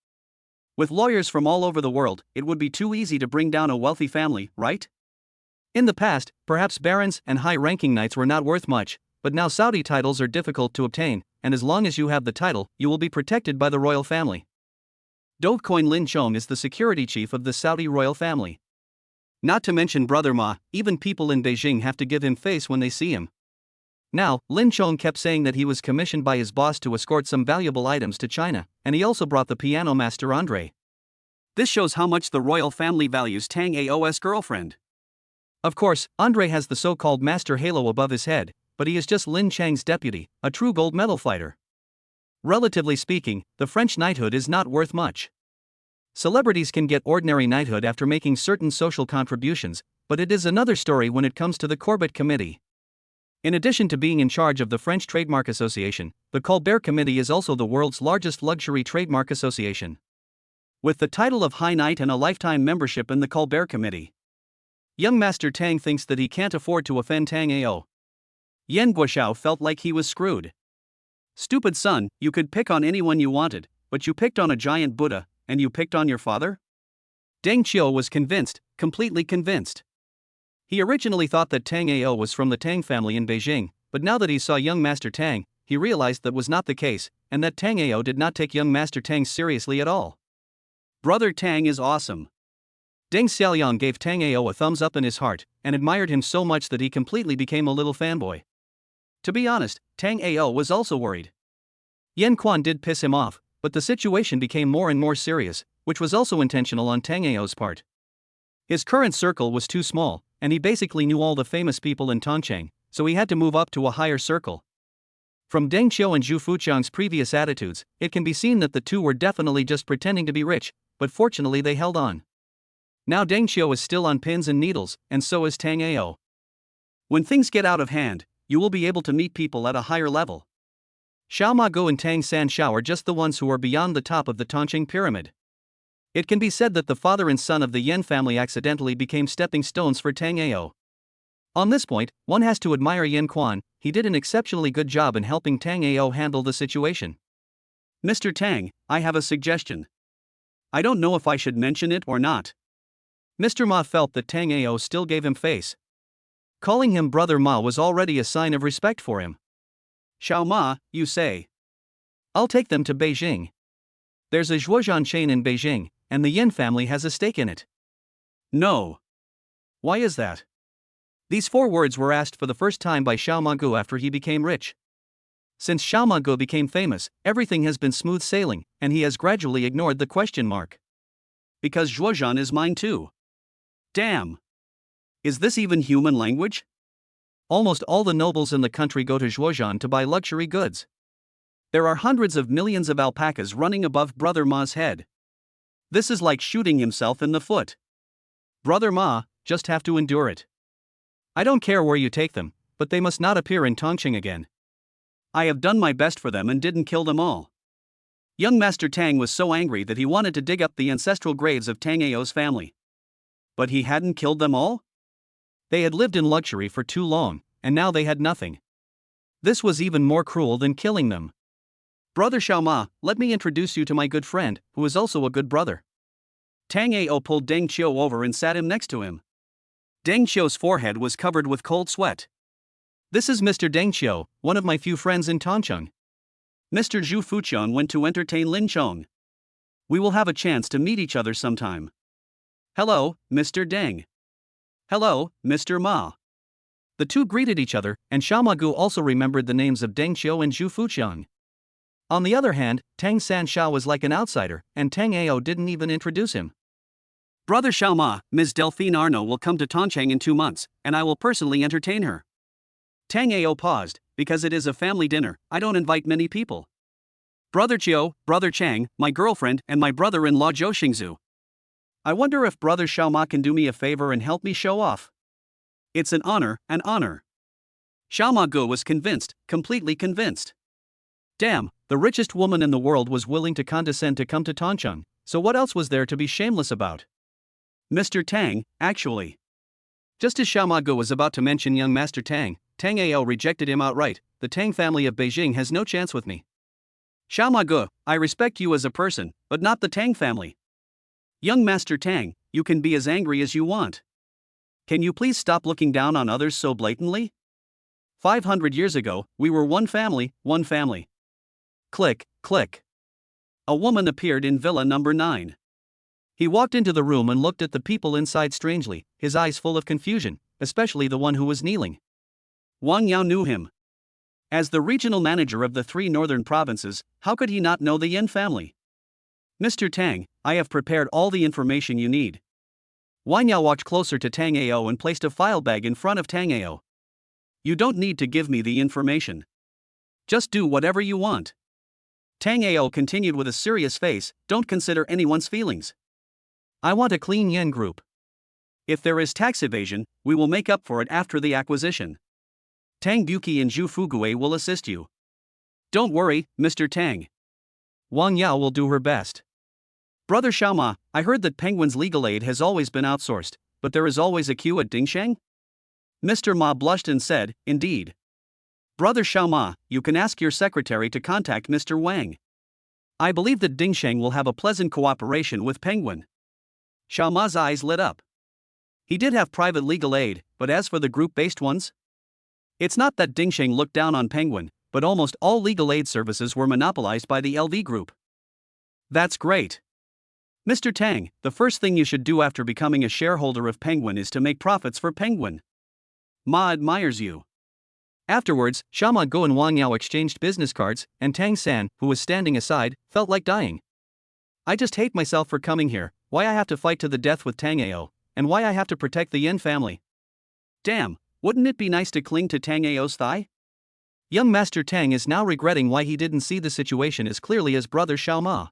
With lawyers from all over the world, it would be too easy to bring down a wealthy family, right? In the past, perhaps barons and high-ranking knights were not worth much, but now Saudi titles are difficult to obtain, and as long as you have the title, you will be protected by the royal family. Dovecoin Lin Chong is the security chief of the Saudi royal family. Not to mention Brother Ma, even people in Beijing have to give him face when they see him.
Now, Lin Chong kept saying that he was commissioned by his boss to escort some valuable items to China, and he also brought the piano master Andre.
This shows how much the royal family values Tang Ao's girlfriend.
Of course, Andre has the so-called master halo above his head, but he is just Lin Chang's deputy, a true gold medal fighter. Relatively speaking, the French knighthood is not worth much. Celebrities can get ordinary knighthood after making certain social contributions, but it is another story when it comes to the Corbett Committee. In addition to being in charge of the French Trademark Association, the Colbert Committee is also the world's largest luxury trademark association.
With the title of High Knight and a lifetime membership in the Colbert Committee,
young Master Tang thinks that he can't afford to offend Tang Ao.
Yan Guoxiao felt like he was screwed. Stupid son, you could pick on anyone you wanted, but you picked on a giant Buddha, and you picked on your father?
Deng Qiu was convinced, completely convinced. He originally thought that Tang Ao was from the Tang family in Beijing, but now that he saw young Master Tang, he realized that was not the case, and that Tang Ao did not take young Master Tang seriously at all.
Brother Tang is awesome.
Deng Xiaoliang gave Tang Ao a thumbs up in his heart, and admired him so much that he completely became a little fanboy. To be honest, Tang Ao was also worried. Yan Kuan did piss him off, but the situation became more and more serious, which was also intentional on Tang Ao's part. His current circle was too small, and he basically knew all the famous people in Tongcheng, so he had to move up to a higher circle. From Deng Qiu and Zhu Fuqiang's previous attitudes, it can be seen that the two were definitely just pretending to be rich, but fortunately they held on. Now Deng Qiu is still on pins and needles, and so is Tang Ao.
When things get out of hand, you will be able to meet people at a higher level.
Xiao Ma Guo and Tang San Xiao are just the ones who are beyond the top of the Tongcheng pyramid. It can be said that the father and son of the Yan family accidentally became stepping stones for Tang Ao. On this point, one has to admire Yan Kuan. He did an exceptionally good job in helping Tang Ao handle the situation.
Mr. Tang, I have a suggestion. I don't know if I should mention it or not.
Mr. Ma felt that Tang Ao still gave him face. Calling him Brother Ma was already a sign of respect for him.
Xiao Ma, you say?
I'll take them to Beijing. There's a Zhuozhan chain in Beijing, and the Yen family has a stake in it.
No.
Why is that? These 4 words were asked for the first time by Xiao Ma Guo after he became rich. Since Xiao Ma Guo became famous, everything has been smooth sailing, and he has gradually ignored the question mark.
Because Zhuozhan is mine too. Damn. Is this even human language?
Almost all the nobles in the country go to Zhuozhan to buy luxury goods.
There are hundreds of millions of alpacas running above Brother Ma's head. This is like shooting himself in the foot.
Brother Ma, just have to endure it. I don't care where you take them, but they must not appear in Tongcheng again.
I have done my best for them and didn't kill them all. Young Master Tang was so angry that he wanted to dig up the ancestral graves of Tang Ao's family. But he hadn't killed them all?
They had lived in luxury for too long, and now they had nothing. This was even more cruel than killing them.
Brother Xiao Ma, let me introduce you to my good friend, who is also a good brother. Tang Ao pulled Deng Qiu over and sat him next to him. Deng Qiu's forehead was covered with cold sweat.
This is Mr. Deng Qiu, one of my few friends in Tongcheng.
Mr. Zhu Fuqiang went to entertain Lin Chong. We will have a chance to meet each other sometime. Hello, Mr. Deng. Hello, Mr. Ma.
The two greeted each other, and Xiao Ma Guo also remembered the names of Deng Qiu and Zhu Fuqiang. On the other hand, Tang San Xiao was like an outsider, and Tang Ao didn't even introduce him.
Brother Xiao Ma, Ms. Delphine Arnaud will come to Tongcheng in 2 months, and I will personally entertain her. Tang Ao paused, because it is a family dinner, I don't invite many people. Brother Qiu, Brother Chang, my girlfriend, and my brother-in-law Zhou Xingzu. I wonder if Brother Xiao Ma can do me a favor and help me show off. It's an honor, an honor. Xiao Ma Guo was convinced, completely convinced.
Damn, the richest woman in the world was willing to condescend to come to Tongcheng, so what else was there to be shameless about?
Mr. Tang, actually.
Just as Xiao Ma Guo was about to mention young Master Tang, Tang Ao rejected him outright. The Tang family of Beijing has no chance with me.
Xiao Ma Guo, I respect you as a person, but not the Tang family. Young Master Tang, you can be as angry as you want. Can you please stop looking down on others so blatantly? 500 years ago, we were one family, one family.
Click, click.
A woman appeared in Villa number 9.
He walked into the room and looked at the people inside strangely, his eyes full of confusion, especially the one who was kneeling.
Wang Yao knew him. As the regional manager of the 3 northern provinces, how could he not know the Yen family? Mr. Tang, I have prepared all the information you need. Wang Yao walked closer to Tang Ao and placed a file bag in front of Tang Ao. You don't need to give me the information. Just do whatever you want. Tang Ao continued with a serious face, don't consider anyone's feelings.
I want a clean Yen Group.
If there is tax evasion, we will make up for it after the acquisition. Tang Buki and Zhu Fugue will assist you. Don't worry, Mr. Tang.
Wang Yao will do her best.
Brother Xiaoma, I heard that Penguin's legal aid has always been outsourced, but there is always a queue at Dingsheng? Mr. Ma blushed and said, indeed. Brother Xiaoma, you can ask your secretary to contact Mr. Wang. I believe that Dingsheng will have a pleasant cooperation with Penguin. Xiaoma's eyes lit up. He did have private legal aid, but as for the group-based ones? It's not that Dingsheng looked down on Penguin, but almost all legal aid services were monopolized by the LV Group. That's great. Mr. Tang, the first thing you should do after becoming a shareholder of Penguin is to make profits for Penguin. Ma admires you.
Afterwards, Xiaoma Go and Wang Yao exchanged business cards, and Tang San, who was standing aside, felt like dying. I just hate myself for coming here, why I have to fight to the death with Tang Ao, and why I have to protect the Yen family.
Damn, wouldn't it be nice to cling to Tang Ao's thigh?
Young Master Tang is now regretting why he didn't see the situation as clearly as brother Xiaoma.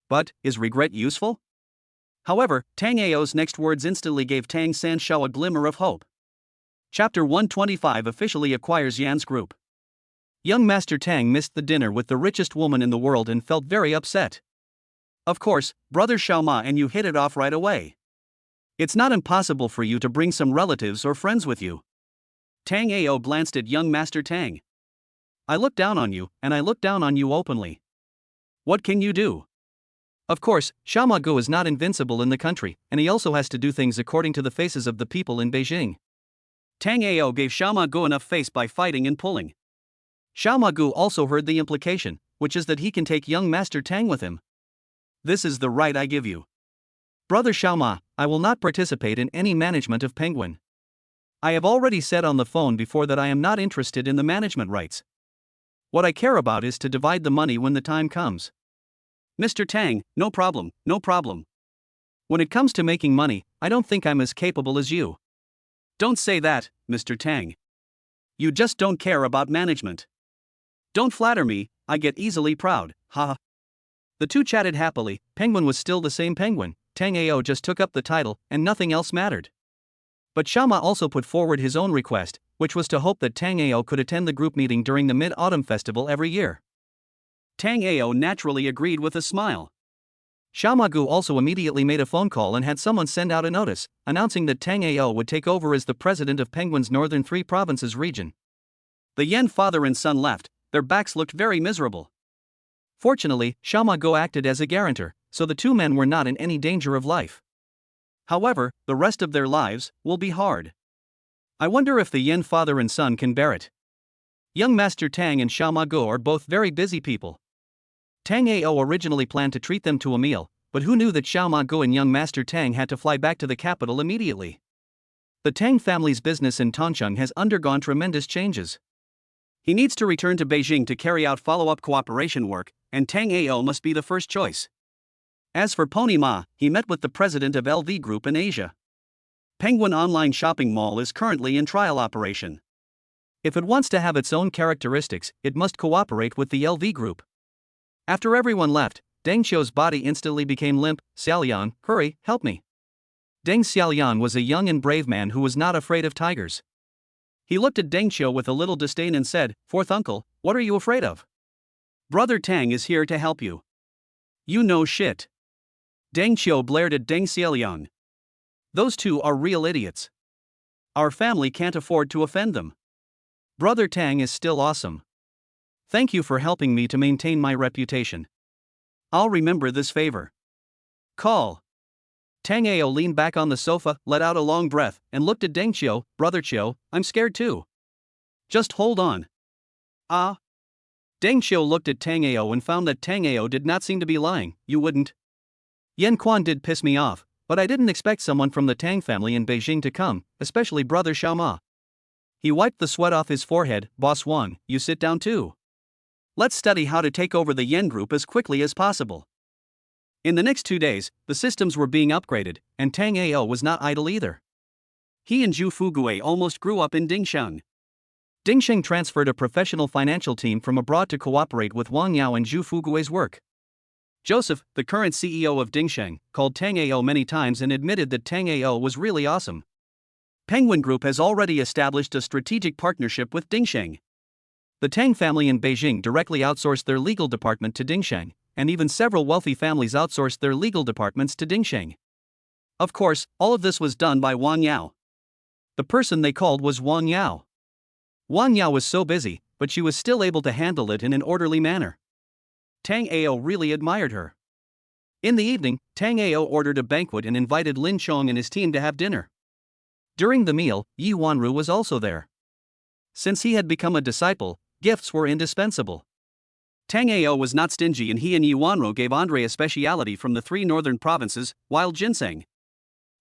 But, is regret useful? However, Tang Ao's next words instantly gave Tang San Shao a glimmer of hope. Chapter 125 officially acquires Yan's group.
Young Master Tang missed the dinner with the richest woman in the world and felt very upset.
Of course, brother Xiaoma and you hit it off right away. It's not impossible for you to bring some relatives or friends with you. Tang Ao glanced at young Master Tang. I look down on you, and I look down on you openly. What can you do?
Of course, Xiaoma Go is not invincible in the country, and he also has to do things according to the faces of the people in Beijing.
Tang Ao gave Xiaoma Go enough face by fighting and pulling.
Xiaoma Go also heard the implication, which is that he can take young Master Tang with him.
This is the right I give you.
Brother Xiaoma, I will not participate in any management of Penguin. I have already said on the phone before that I am not interested in the management rights. What I care about is to divide the money when the time comes.
Mr. Tang, no problem, no problem.
When it comes to making money, I don't think I'm as capable as you.
Don't say that, Mr. Tang. You just don't care about management. Don't flatter me, I get easily proud, haha.
The two chatted happily. Penguin was still the same Penguin, Tang Ao just took up the title, and nothing else mattered. But Xiaoma also put forward his own request, which was to hope that Tang Ao could attend the group meeting during the Mid-Autumn Festival every year.
Tang Ao naturally agreed with a smile.
Xiaoma Gu also immediately made a phone call and had someone send out a notice, announcing that Tang Ao would take over as the president of Penguin's Northern 3 Provinces region.
The Yen father and son left, their backs looked very miserable.
Fortunately, Xiaoma Go acted as a guarantor, so the two men were not in any danger of life.
However, the rest of their lives will be hard. I wonder if the Yen father and son can bear it.
Young Master Tang and Xiaoma Go are both very busy people. Tang Ao originally planned to treat them to a meal, but who knew that Xiaoma Go and young Master Tang had to fly back to the capital immediately? The Tang family's business in Tongcheng has undergone tremendous changes.
He needs to return to Beijing to carry out follow-up cooperation work, and Tang Ao must be the first choice. As for Pony Ma, he met with the president of LV Group in Asia. Penguin Online Shopping Mall is currently in trial operation.
If it wants to have its own characteristics, it must cooperate with the LV Group. After everyone left, Deng Xiu's body instantly became limp. Xiaolian, hurry, help me. Deng Xiaolian was a young and brave man who was not afraid of tigers.
He looked at Deng Xiu with a little disdain and said, "Fourth uncle, what are you afraid of? Brother Tang is here to help you." "You know shit." Deng Xiu blared at Deng Xiaolian. "Those two are real idiots. Our family can't afford to offend them. Brother Tang is still awesome. Thank you for helping me to maintain my reputation. I'll remember this favor. Call."
Tang Ao leaned back on the sofa, let out a long breath, and looked at Deng Xiu. "Brother Xiu, I'm scared too."
"Just hold on."
Ah.
Deng Xiu looked at Tang Ao and found that Tang Ao did not seem to be lying. "You wouldn't."
Yan Kuan did piss me off, but I didn't expect someone from the Tang family in Beijing to come, especially brother Xiaoma. He wiped the sweat off his forehead. Boss Wang, you sit down too.
Let's study how to take over the Yen Group as quickly as possible. In the next 2 days, the systems were being upgraded, and Tango was not idle either. He and Zhu Fuguei almost grew up in Dingsheng.
Dingsheng transferred a professional financial team from abroad to cooperate with Wang Yao and Zhu Fuguei's work.
Joseph, the current CEO of Dingsheng, called Tango many times and admitted that Tango was really awesome. Penguin Group has already established a strategic partnership with Dingsheng.
The Tang family in Beijing directly outsourced their legal department to Dingsheng, and even several wealthy families outsourced their legal departments to Dingsheng.
Of course, all of this was done by Wang Yao.
The person they called was Wang Yao. Wang Yao was so busy, but she was still able to handle it in an orderly manner.
Tango really admired her.
In the evening, Tango ordered a banquet and invited Lin Chong and his team to have dinner. During the meal, Yi Wanru was also there. Since he had become a disciple, gifts were indispensable.
Tango was not stingy, and he and Yi Wanru gave Andre a speciality from the 3 northern provinces, wild ginseng.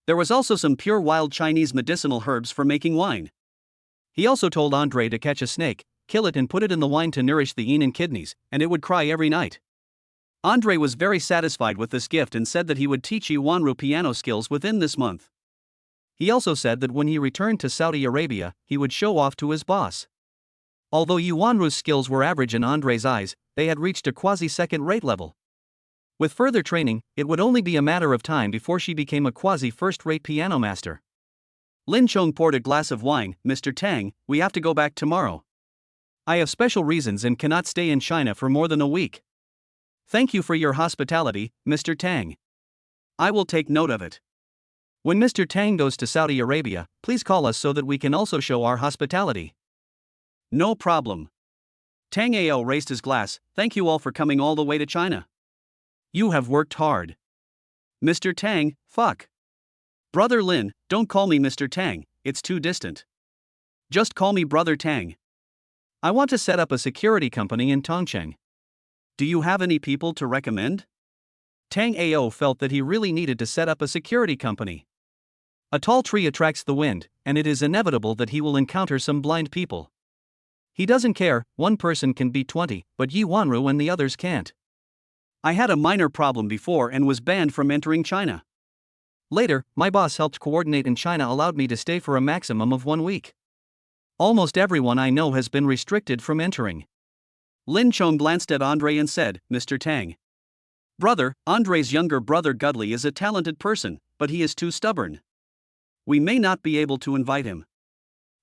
There was also some pure wild Chinese medicinal herbs for making wine.
He also told Andre to catch a snake, kill it and put it in the wine to nourish the yin and kidneys, and it would cry every night.
Andre was very satisfied with this gift and said that he would teach Yi Wanru piano skills within this month.
He also said that when he returned to Saudi Arabia, he would show off to his boss. Although Yi Wanru's skills were average in Andre's eyes, they had reached a quasi-second-rate level. With further training, it would only be a matter of time before she became a quasi-first-rate piano master.
Lin Chong poured a glass of wine. Mr. Tang, we have to go back tomorrow.
I have special reasons and cannot stay in China for more than a week.
Thank you for your hospitality, Mr. Tang. I will take note of it.
When Mr. Tang goes to Saudi Arabia, please call us so that we can also show our hospitality.
No problem. Tango raised his glass. Thank you all for coming all the way to China.
You have worked hard.
Mr. Tang, fuck. Brother Lin, don't call me Mr. Tang, it's too distant. Just call me Brother Tang.
I want to set up a security company in Tongcheng.
Do you have any people to recommend?
Tango felt that he really needed to set up a security company. A tall tree attracts the wind, and it is inevitable that he will encounter some blind people. He doesn't care, one person can beat 20, but Yi Wanru and the others can't.
I had a minor problem before and was banned from entering China.
Later, my boss helped coordinate and China allowed me to stay for a maximum of 1 week. Almost everyone I know has been restricted from entering.
Lin Chong glanced at Andre and said, Mr. Tang. Brother, Andre's younger brother Gudley is a talented person, but he is too stubborn. We may not be able to invite him.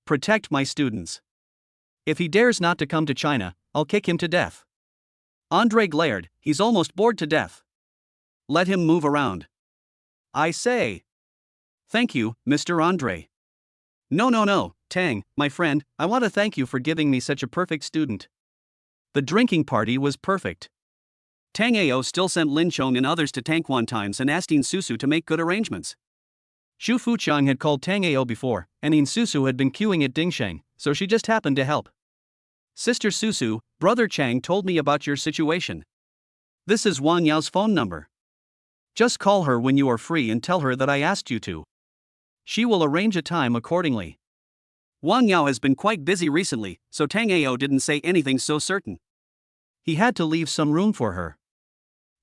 Protect my students.
If he dares not to come to China, I'll kick him to death.
Andre glared, he's almost bored to death. Let him move around. I say. Thank you, Mr. Andre. No, Tang, my friend, I want to thank you for giving me such a perfect student. The drinking party was perfect. Tango still sent Lin Chong and others to Tangquan Times and asked In Susu to make good arrangements.
Xu Fuqiang had called Tango before, and In Susu had been queuing at Dingsheng, so she just happened to help.
Sister Susu, Brother Chang told me about your situation. This is Wang Yao's phone number. Just call her when you are free and tell her that I asked you to. She will arrange a time accordingly. Wang Yao has been quite busy recently, so Tango didn't say anything so certain.
He had to leave some room for her.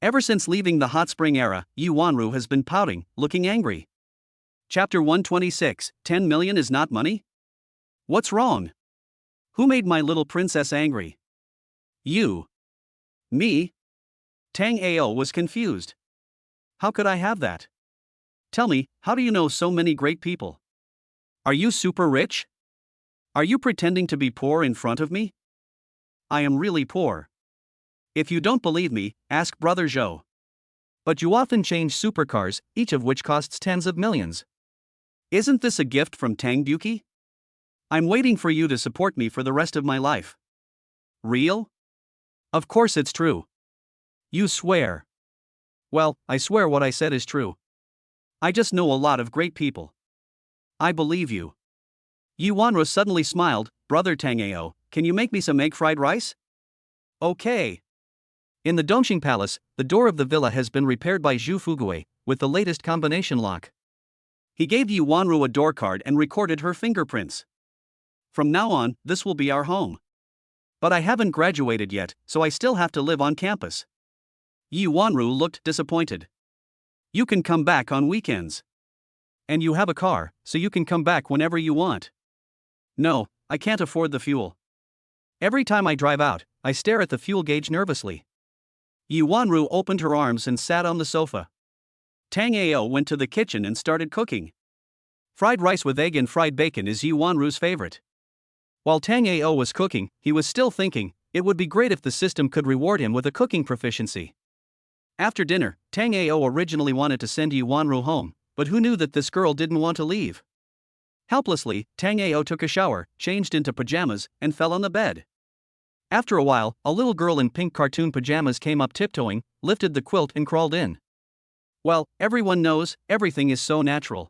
Ever since leaving the hot spring era, Yi Wanru has been pouting, looking angry. Chapter 126, 10 million is not money? What's wrong? Who made my little princess angry? You. Me? Tango was confused. How could I have that? Tell me, how do you know so many great people? Are you super rich? Are you pretending to be poor in front of me? I am really poor. If you don't believe me, ask Brother Zhou.
But you often change supercars, each of which costs tens of millions.
Isn't this a gift from Tang Duki? I'm waiting for you to support me for the rest of my life. Real?
Of course it's true. You swear.
Well, I swear what I said is true. I just know a lot of great people. I believe you. Yi Wanru suddenly smiled. Brother Tango, can you make me some egg fried rice? Okay.
In the Dongxing Palace, the door of the villa has been repaired by Zhu Fuguei, with the latest combination lock.
He gave Yi Wanru a door card and recorded her fingerprints. From now on, this will be our home. But I haven't graduated yet, so I still have to live on campus. Yi Wanru looked disappointed. You can come back on weekends. And you have a car, so you can come back whenever you want. No, I can't afford the fuel. Every time I drive out, I stare at the fuel gauge nervously. Yi Wanru opened her arms and sat on the sofa. Tang Ao went to the kitchen and started cooking. Fried rice with egg and fried bacon is Yi Wanru's favorite. While Tang Ao was cooking, he was still thinking, it would be great if the system could reward him with a cooking proficiency. After dinner, Tang Ao originally wanted to send Yi Wanru home, but who knew that this girl didn't want to leave? Helplessly, Tang Ao took a shower, changed into pajamas, and fell on the bed. After a while, a little girl in pink cartoon pajamas came up tiptoeing, lifted the quilt and crawled in. Well, everyone knows, everything is so natural.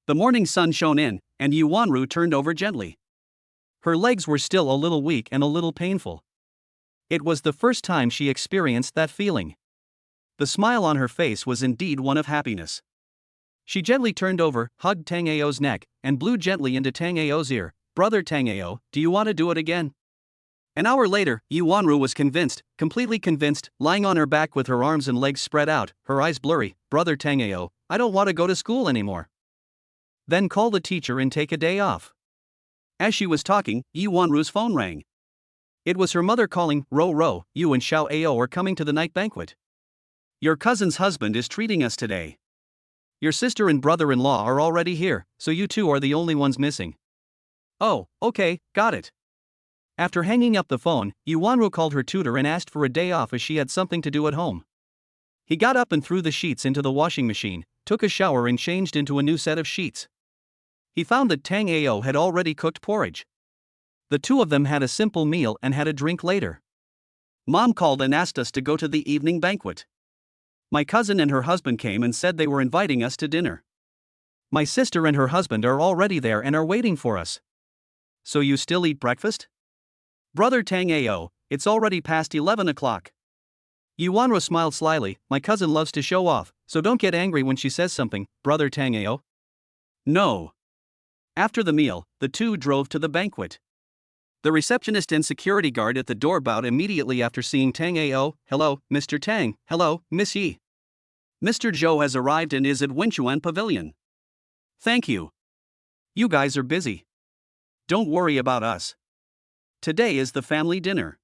The morning sun shone in, and Yi Wanru turned over gently. Her legs were still a little weak and a little painful. It was the first time she experienced that feeling. The smile on her face was indeed one of happiness. She gently turned over, hugged Tang Ao's neck, and blew gently into Tang Ao's ear. Brother Tang Ao, do you want to do it again? An hour later, Yi Wanru was convinced, completely convinced, lying on her back with her arms and legs spread out, her eyes blurry. Brother Tang Ao, I don't want to go to school anymore. Then call the teacher and take a day off. As she was talking, Yi Wanru's phone rang. It was her mother calling. Ro, you and Xiao Ao are coming to the night banquet. Your cousin's husband is treating us today. Your sister and brother-in-law are already here, so you two are the only ones missing. Oh, okay, got it. After hanging up the phone, Yi Wanru called her tutor and asked for a day off as she had something to do at home. He got up and threw the sheets into the washing machine, took a shower and changed into a new set of sheets. He found that Tang Ao had already cooked porridge. The two of them had a simple meal and had a drink later. Mom called and asked us to go to the evening banquet. My cousin and her husband came and said they were inviting us to dinner. My sister and her husband are already there and are waiting for us. So you still eat breakfast? Brother Tang Ao, it's already past 11 o'clock. Yi Wanru smiled slyly. My cousin loves to show off, so don't get angry when she says something, Brother Tang Ao. No. After the meal, the two drove to the banquet. The receptionist and security guard at the door bowed immediately after seeing Tang Ao. Hello, Mr. Tang. Hello, Miss Yi. Mr. Zhou has arrived and is at Wenchuan Pavilion. Thank you. You guys are busy. Don't worry about us. Today is the family dinner.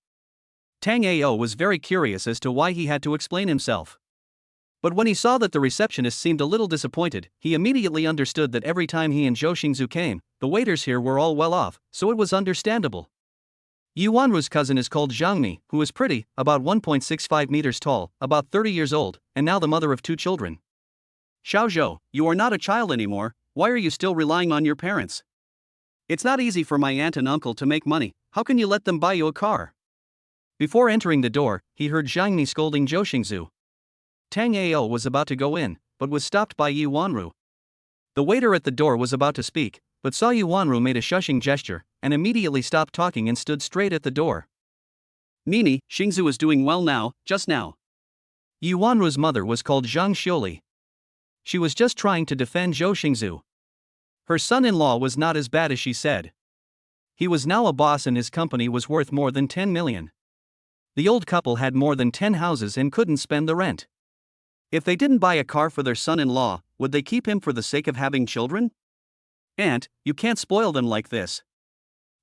Tang Ao was very curious as to why he had to explain himself. But when he saw that the receptionist seemed a little disappointed, he immediately understood that every time he and Zhou Xingzu came, the waiters here were all well off, so it was understandable. Yi Wanru's cousin is called Zhang Mi, who is pretty, about 1.65 meters tall, about 30 years old, and now the mother of 2 children. Xiao Zhou, you are not a child anymore, why are you still relying on your parents? It's not easy for my aunt and uncle to make money, how can you let them buy you a car? Before entering the door, he heard Zhang Mi scolding Zhou Xingzu. Tang Ao was about to go in, but was stopped by Yi Wanru. The waiter at the door was about to speak, but saw Yi Wanru made a shushing gesture, and immediately stopped talking and stood straight at the door. Nini, Xingzu is doing well now, just now. Yi Wanru's mother was called Zhang Xiuli. She was just trying to defend Zhou Xingzu. Her son-in-law was not as bad as she said. He was now a boss and his company was worth more than 10 million. The old couple had more than 10 houses and couldn't spend the rent. If they didn't buy a car for their son-in-law, would they keep him for the sake of having children? Aunt, you can't spoil them like this.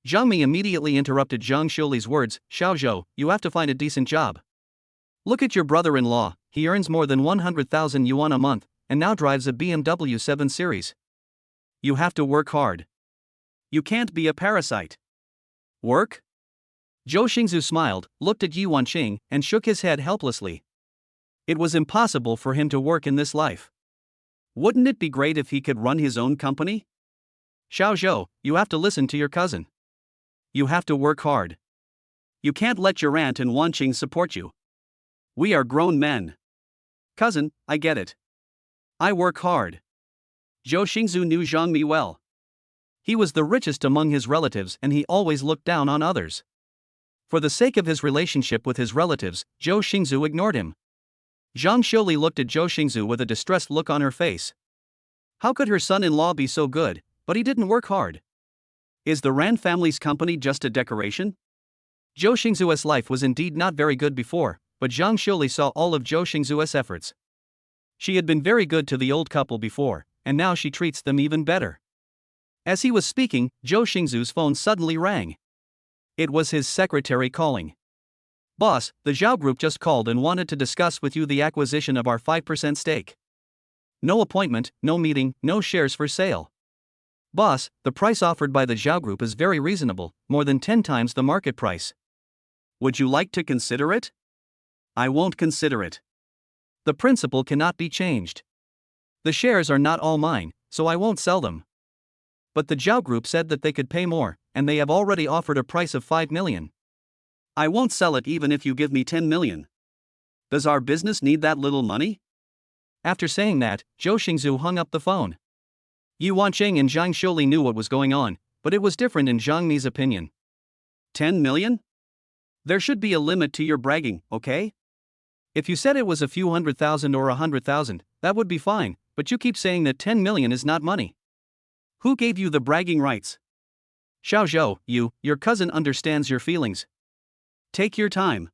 Zhang Mi immediately interrupted Zhang Xiuli's words. Xiao Zhou, you have to find a decent job. Look at your brother-in-law, he earns more than 100,000 yuan a month, and now drives a BMW 7 Series. You have to work hard. You can't be a parasite. Work? Zhou Xingzu smiled, looked at Yi Wanqing, and shook his head helplessly. It was impossible for him to work in this life. Wouldn't it be great if he could run his own company? Xiao Zhou, you have to listen to your cousin. You have to work hard. You can't let your aunt and Wanqing support you. We are grown men. Cousin, I get it. I work hard. Zhou Xingzu knew Zhang Mi well. He was the richest among his relatives and he always looked down on others. For the sake of his relationship with his relatives, Zhou Xingzu ignored him. Zhang Xiuli looked at Zhou Xingzu with a distressed look on her face. How could her son-in-law be so good, but he didn't work hard? Is the Ran family's company just a decoration?
Zhou Xingzu's life was indeed not very good before, but Zhang Xiuli saw all of Zhou Xingzu's efforts. She had been very good to the old couple before, and now she treats them even better. As he was speaking, Zhou Xingzu's phone suddenly rang. It was his secretary calling. "Boss, the Zhao Group just called and wanted to discuss with you the acquisition of our 5% stake. No appointment, no meeting, no shares for sale. Boss, the price offered by the Zhao Group is very reasonable, more than 10 times the market price.
Would you like to consider it?" "I won't consider it.
The principle cannot be changed. The shares are not all mine, so I won't sell them. But the Zhao Group said that they could pay more, and they have already offered a price of 5 million.
"I won't sell it even if you give me 10 million. Does our business need that little money?"
After saying that, Zhou Xingzu hung up the phone. Yu Wanqing and Zhang Xiuli knew what was going on, but it was different in Zhang Mi's opinion.
10 million? There should be a limit to your bragging, okay?
If you said it was a few 100,000 or 100,000, that would be fine, but you keep saying that 10 million is not money.
Who gave you the bragging rights?
Xiao Zhou, your cousin understands your feelings.
Take your time.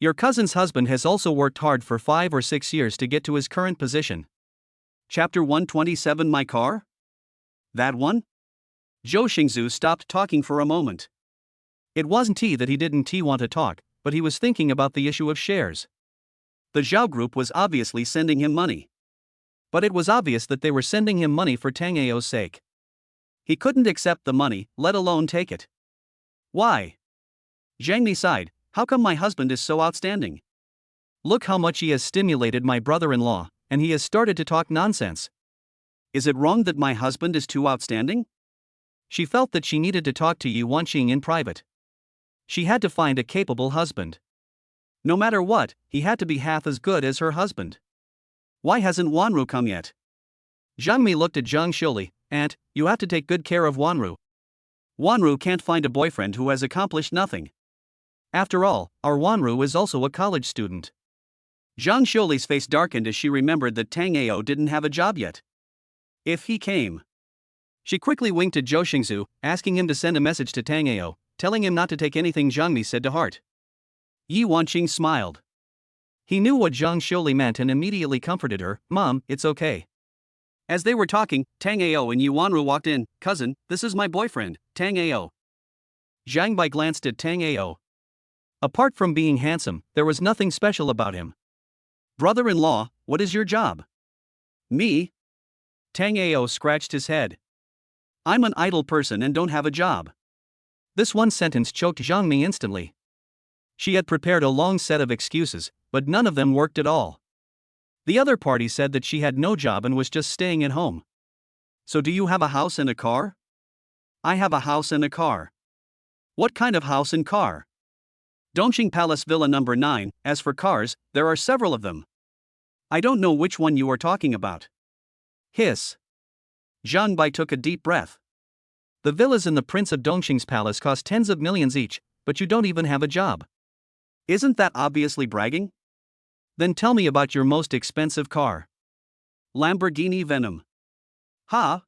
Your cousin's husband has also worked hard for 5 or 6 years to get to his current position.
Chapter 127 My car? That one? Zhou Xingzu stopped talking for a moment.
It wasn't that he didn't want to talk, but he was thinking about the issue of shares.
The Zhao Group was obviously sending him money.
But it was obvious that they were sending him money for Tango's sake.
He couldn't accept the money, let alone take it. Why? Zhang Mi sighed. How come my husband is so outstanding?
Look how much he has stimulated my brother-in-law, and he has started to talk nonsense.
Is it wrong that my husband is too outstanding?
She felt that she needed to talk to Yu Wanqing in private. She had to find a capable husband. No matter what, he had to be half as good as her husband.
Why hasn't Wanru come yet?
Zhang Mi looked at Zhang Xiuli. "Aunt, you have to take good care of Wanru.
Wanru can't find a boyfriend who has accomplished nothing.
After all, our Wanru is also a college student."
Zhang Xiuli's face darkened as she remembered that Tango didn't have a job yet. If he came.
She quickly winked at Zhou Xingzu, asking him to send a message to Tango, telling him not to take anything Zhang Mi said to heart.
Yi Wanqing smiled.
He knew what Zhang Xiuli meant and immediately comforted her. "Mom, it's okay."
As they were talking, Tango and Yu Wanru walked in. "Cousin, this is my boyfriend, Tango."
Zhang Bai glanced at Tango. Apart from being handsome, there was nothing special about him.
"Brother-in-law, what is your job?" "Me?" Tango scratched his head. "I'm an idle person and don't have a job."
This one sentence choked Zhang Mi instantly. She had prepared a long set of excuses, but none of them worked at all. The other party said that she had no job and was just staying at home.
"So do you have a house and a car?" "I have a house and a car." "What kind of house and car?" "Dongqing Palace Villa number 9, as for cars, there are several of them." "I don't know which one you are talking about."
Hiss.
Zhang Bai took a deep breath.
The villas in the Prince of Dongqing's palace cost tens of millions each, but you don't even have a job.
Isn't that obviously bragging?
Then tell me about your most expensive car.
Lamborghini Venom. Ha!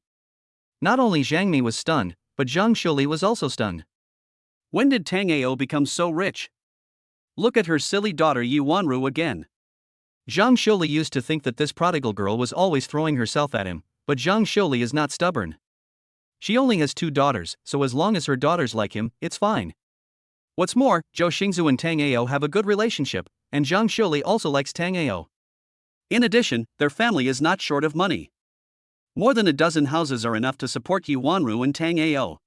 Not only Zhang Mi was stunned, but Zhang Xiuli was also stunned.
When did Tango become so rich? Look at her silly daughter Yu Wanru again.
Zhang Xiuli used to think that this prodigal girl was always throwing herself at him, but Zhang Xiuli is not stubborn. She only has 2 daughters, so as long as her daughters like him, it's fine. What's more, Zhou Xingzu and Tango have a good relationship, and Zhang Xiuli also likes Tango.
In addition, their family is not short of money. More than a dozen houses are enough to support Yu Wanru and Tango.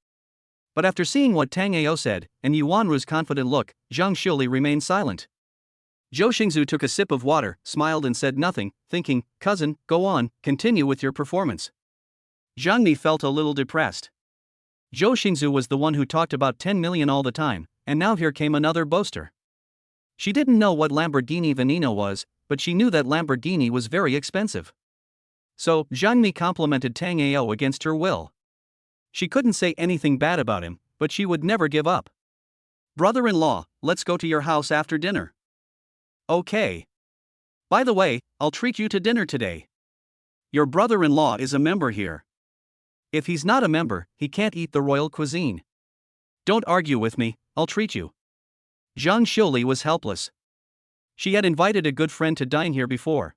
But after seeing what Tango said, and Yu Wanru's confident look, Zhang Xiuli remained silent. Zhou Xingzu took a sip of water, smiled and said nothing, thinking, "Cousin, go on, continue with your performance."
Zhang Mi felt a little depressed.
Zhou Xingzu was the one who talked about 10 million all the time, and now here came another boaster. She didn't know what Lamborghini Veneno was, but she knew that Lamborghini was very expensive. So, Zhang Mi complimented Tango against her will. She couldn't say anything bad about him, but she would never give up.
"Brother-in-law, let's go to your house after dinner." "Okay. By the way, I'll treat you to dinner today. Your brother-in-law is a member here."
If he's not a member, he can't eat the royal cuisine. Don't argue with me, I'll treat you. Zhang Xiuli was helpless. She had invited a good friend to dine here before.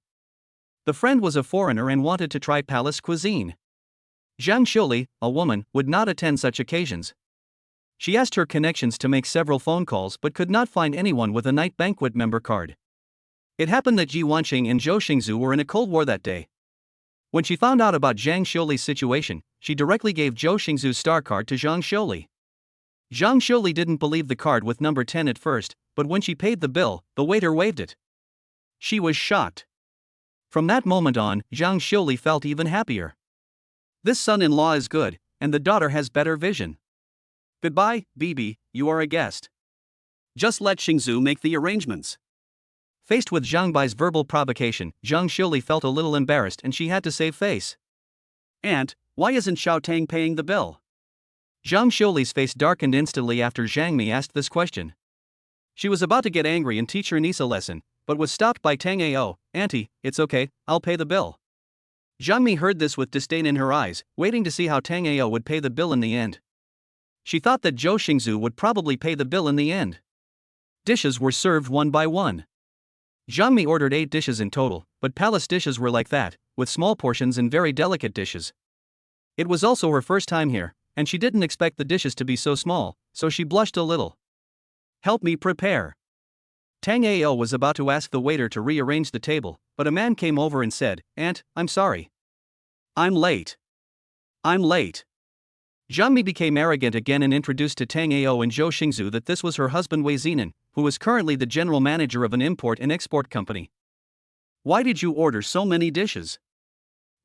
The friend was a foreigner and wanted to try palace cuisine. Zhang Xiuli, a woman, would not attend such occasions. She asked her connections to make several phone calls but could not find anyone with a night banquet member card. It happened that Ji Wanqing and Zhou Xingzu were in a cold war that day. When she found out about Zhang Xiuli's situation, she directly gave Zhou Xingzu's star card to Zhang Xiuli. Zhang Xiuli didn't believe the card with number 10 at first, but when she paid the bill, the waiter waved it. She was shocked. From that moment on, Zhang Xiuli felt even happier. This son-in-law is good, and the daughter has better vision.
Goodbye, Bibi, you are a guest. Just let Xingzu make the arrangements.
Faced with Zhang Bai's verbal provocation, Zhang Xiuli felt a little embarrassed and she had to save face.
Aunt, why isn't Xiao Tang paying the bill?
Zhang Xiuli's face darkened instantly after Zhang Mi asked this question. She was about to get angry and teach her niece a lesson, but was stopped by Tang Ao. Auntie, it's okay, I'll pay the bill. Zhang Mi heard this with disdain in her eyes, waiting to see how Tang Ao would pay the bill in the end. She thought that Zhou Xingzu would probably pay the bill in the end. Dishes were served one by one. Zhang Mi ordered 8 dishes in total, but palace dishes were like that, with small portions and very delicate dishes. It was also her first time here, and she didn't expect the dishes to be so small, so she blushed a little.
Help me prepare.
Tang Ao was about to ask the waiter to rearrange the table, but a man came over and said, Aunt, I'm sorry.
I'm late. I'm late.
Zhang Mi became arrogant again and introduced to Tang Ao and Zhou Xingzu that this was her husband Wei Zinan, who was currently the general manager of an import and export company.
Why did you order so many dishes?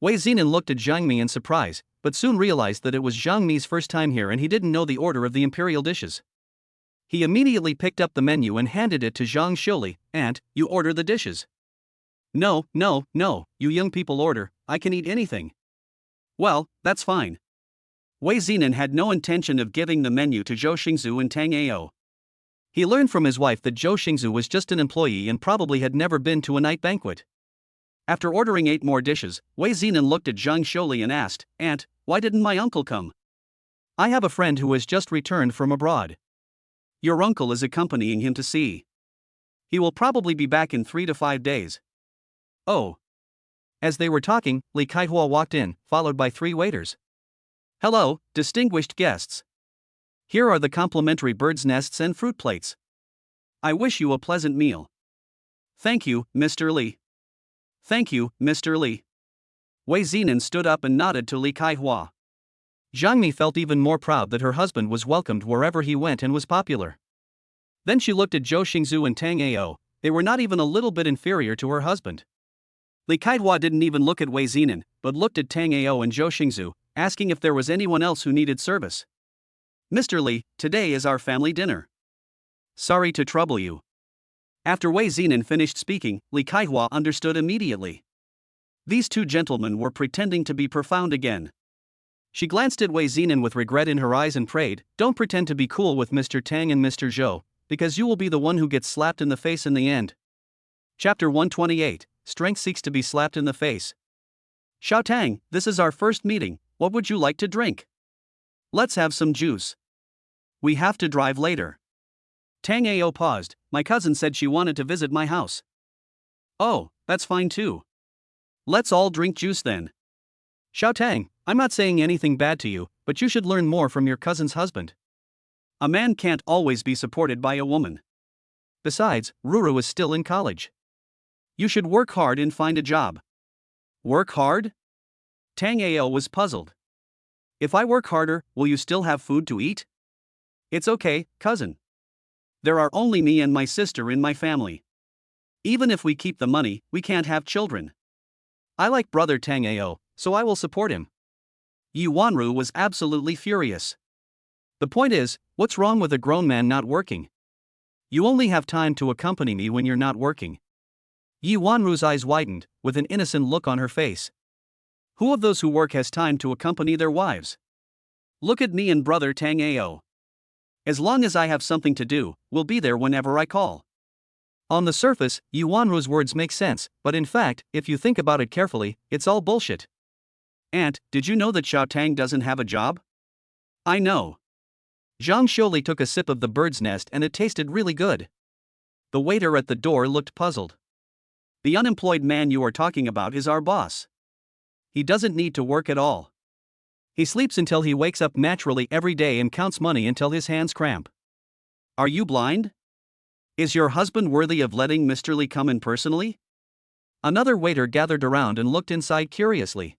Wei Zinan looked at Zhang Mi in surprise, but soon realized that it was Zhang Mi's first time here and he didn't know the order of the imperial dishes. He immediately picked up the menu and handed it to Zhang Xiuli. Aunt, you order the dishes.
No, you young people order, I can eat anything. Well, that's fine. Wei Zinan had no intention of giving the menu to Zhou Xingzu and Tang Ao.
He learned from his wife that Zhou Xingzu was just an employee and probably had never been to a night banquet.
After ordering 8 more dishes, Wei Zinan looked at Zhang Xiuli and asked, Aunt, why didn't my uncle come?
I have a friend who has just returned from abroad.
Your uncle is accompanying him to sea. He will probably be back in 3 to 5 days.
Oh. As they were talking, Li Kaihua walked in, followed by 3 waiters.
Hello, distinguished guests. Here are the complimentary bird's nests and fruit plates. I wish you a pleasant meal. Thank you, Mr. Li. Thank you, Mr. Li. Wei Zinan stood up and nodded to Li Kaihua.
Zhang Mi felt even more proud that her husband was welcomed wherever he went and was popular. Then she looked at Zhou Xingzu and Tang Ao. They were not even a little bit inferior to her husband.
Li Kaihua didn't even look at Wei Zinan, but looked at Tang Ao and Zhou Xingzu, asking if there was anyone else who needed service. Mr. Li, today is our family dinner. Sorry to trouble you. After Wei Zinan finished speaking, Li Kaihua understood immediately. These 2 gentlemen were pretending to be profound again. She glanced at Wei Zinan with regret in her eyes and prayed, don't pretend to be cool with Mr. Tang and Mr. Zhou, because you will be the one who gets slapped in the face in the end. Chapter 128, Strength Seeks to be Slapped in the Face. Xiao Tang, this is our first meeting, what would you like to drink? Let's have some juice. We have to drive later. Tang Ao paused, my cousin said she wanted to visit my house. Oh, that's fine too. Let's all drink juice then.
Xiao Tang, I'm not saying anything bad to you, but you should learn more from your cousin's husband.
A man can't always be supported by a woman.
Besides, Ruru is still in college.
You should work hard and find a job. Work hard? Tang Ao was puzzled. If I work harder, will you still have food to eat? It's okay, cousin. There are only me and my sister in my family. Even if we keep the money, we can't have children. I like brother Tang Ao, so I will support him. Yi Wanru was absolutely furious. The point is, what's wrong with a grown man not working? You only have time to accompany me when you're not working. Yi Wanru's eyes widened, with an innocent look on her face. Who of those who work has time to accompany their wives? Look at me and brother Tang Ao. As long as I have something to do, we'll be there whenever I call. On the surface, Yi Wanru's words make sense, but in fact, if you think about it carefully, it's all bullshit. Aunt, did you know that Xiao Tang doesn't have a job? I know.
Zhang Xiuli took a sip of the bird's nest and it tasted really good. The waiter at the door looked puzzled.
The unemployed man you are talking about is our boss. He doesn't need to work at all.
He sleeps until he wakes up naturally every day and counts money until his hands cramp.
Are you blind? Is your husband worthy of letting Mr. Li come in personally?
Another waiter gathered around and looked inside curiously.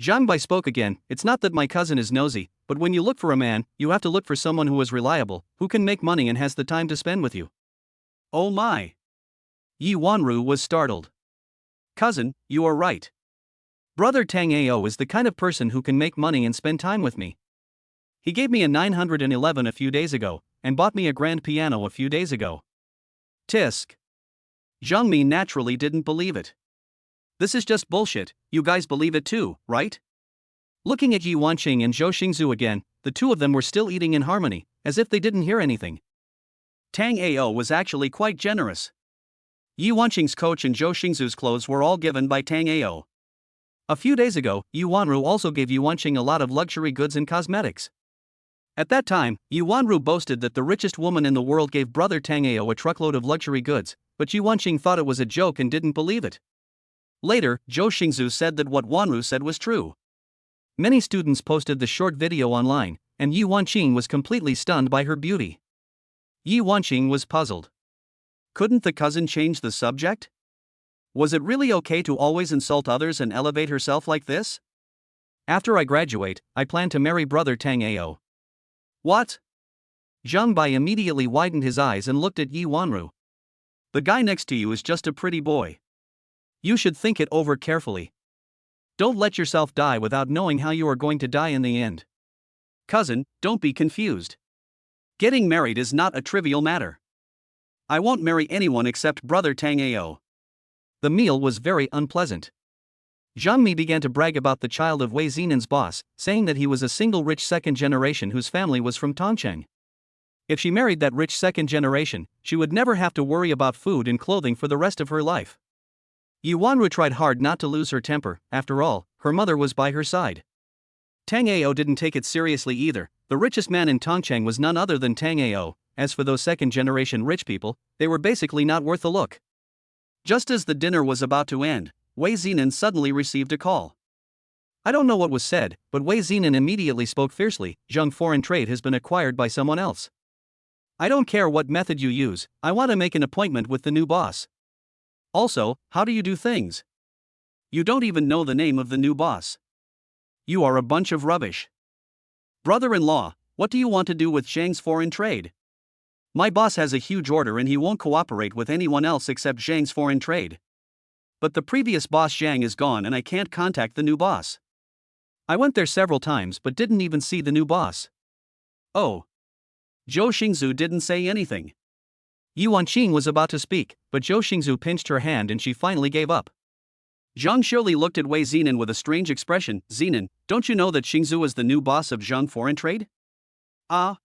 Zhang Bai spoke again. It's not that my cousin is nosy, but when you look for a man, you have to look for someone who is reliable, who can make money and has the time to spend with you.
Oh my!
Yi Wanru was startled.
Cousin, you are right.
Brother Tang Ao is the kind of person who can make money and spend time with me. He gave me a 911 a few days ago, and bought me a grand piano a few days ago.
Tisk. Zhang Mi naturally didn't believe it. This is just bullshit, you guys believe it too, right?
Looking at Yi Wanqing and Zhou Xingzu again, the two of them were still eating in harmony, as if they didn't hear anything.
Tang Ao was actually quite generous. Yi Wanqing's coach and Zhou Xingzu's clothes were all given by Tang Ao.
A few days ago, Yi Wanru also gave Yi Wanqing a lot of luxury goods and cosmetics. At that time, Yi Wanru boasted that the richest woman in the world gave brother Tang Ao a truckload of luxury goods, but Yi Wanqing thought it was a joke and didn't believe it.
Later, Zhou Xingzu said that what Wanru said was true.
Many students posted the short video online, and Yi Wanqing was completely stunned by her beauty. Yi Wanqing was puzzled.
Couldn't the cousin change the subject? Was it really okay to always insult others and elevate herself like this?
After I graduate, I plan to marry brother Tang Ao.
What?
Zhang Bai immediately widened his eyes and looked at Yi Wanru.
The guy next to you is just a pretty boy.
You should think it over carefully. Don't let yourself die without knowing how you are going to die in the end.
Cousin, don't be confused. Getting married is not a trivial matter. I won't marry anyone except brother Tang Ao.
The meal was very unpleasant. Zhang Mi began to brag about the child of Wei Zinan's boss, saying that he was a single rich second generation whose family was from Tongcheng. If she married that rich second generation, she would never have to worry about food and clothing for the rest of her life. Yi Wanru tried hard not to lose her temper. After all, her mother was by her side. Tang Ao didn't take it seriously either. The richest man in Tongcheng was none other than Tang Ao. As for those second-generation rich people, they were basically not worth a look.
Just as the dinner was about to end, Wei Zinan suddenly received a call.
I don't know what was said, but Wei Zinan immediately spoke fiercely. Zhang Foreign Trade has been acquired by someone else. I don't care what method you use, I want to make an appointment with the new boss.
Also, how do you do things? You don't even know the name of the new boss. You are a bunch of rubbish. Brother-in-law, what do you want to do with Zhang's foreign trade? My boss has a huge order and he won't cooperate with anyone else except Zhang's foreign trade. But the previous boss Zhang is gone and I can't contact the new boss.
I went there several times but didn't even see the new boss.
Oh. Zhou Xingzu didn't say anything.
Yi Wanqing was about to speak, but Zhou Xingzu pinched her hand and she finally gave up.
Zhang Xiuli looked at Wei Zinan with a strange expression. Zinan, don't you know that Xingzu is the new boss of Zhang Foreign Trade?
Ah.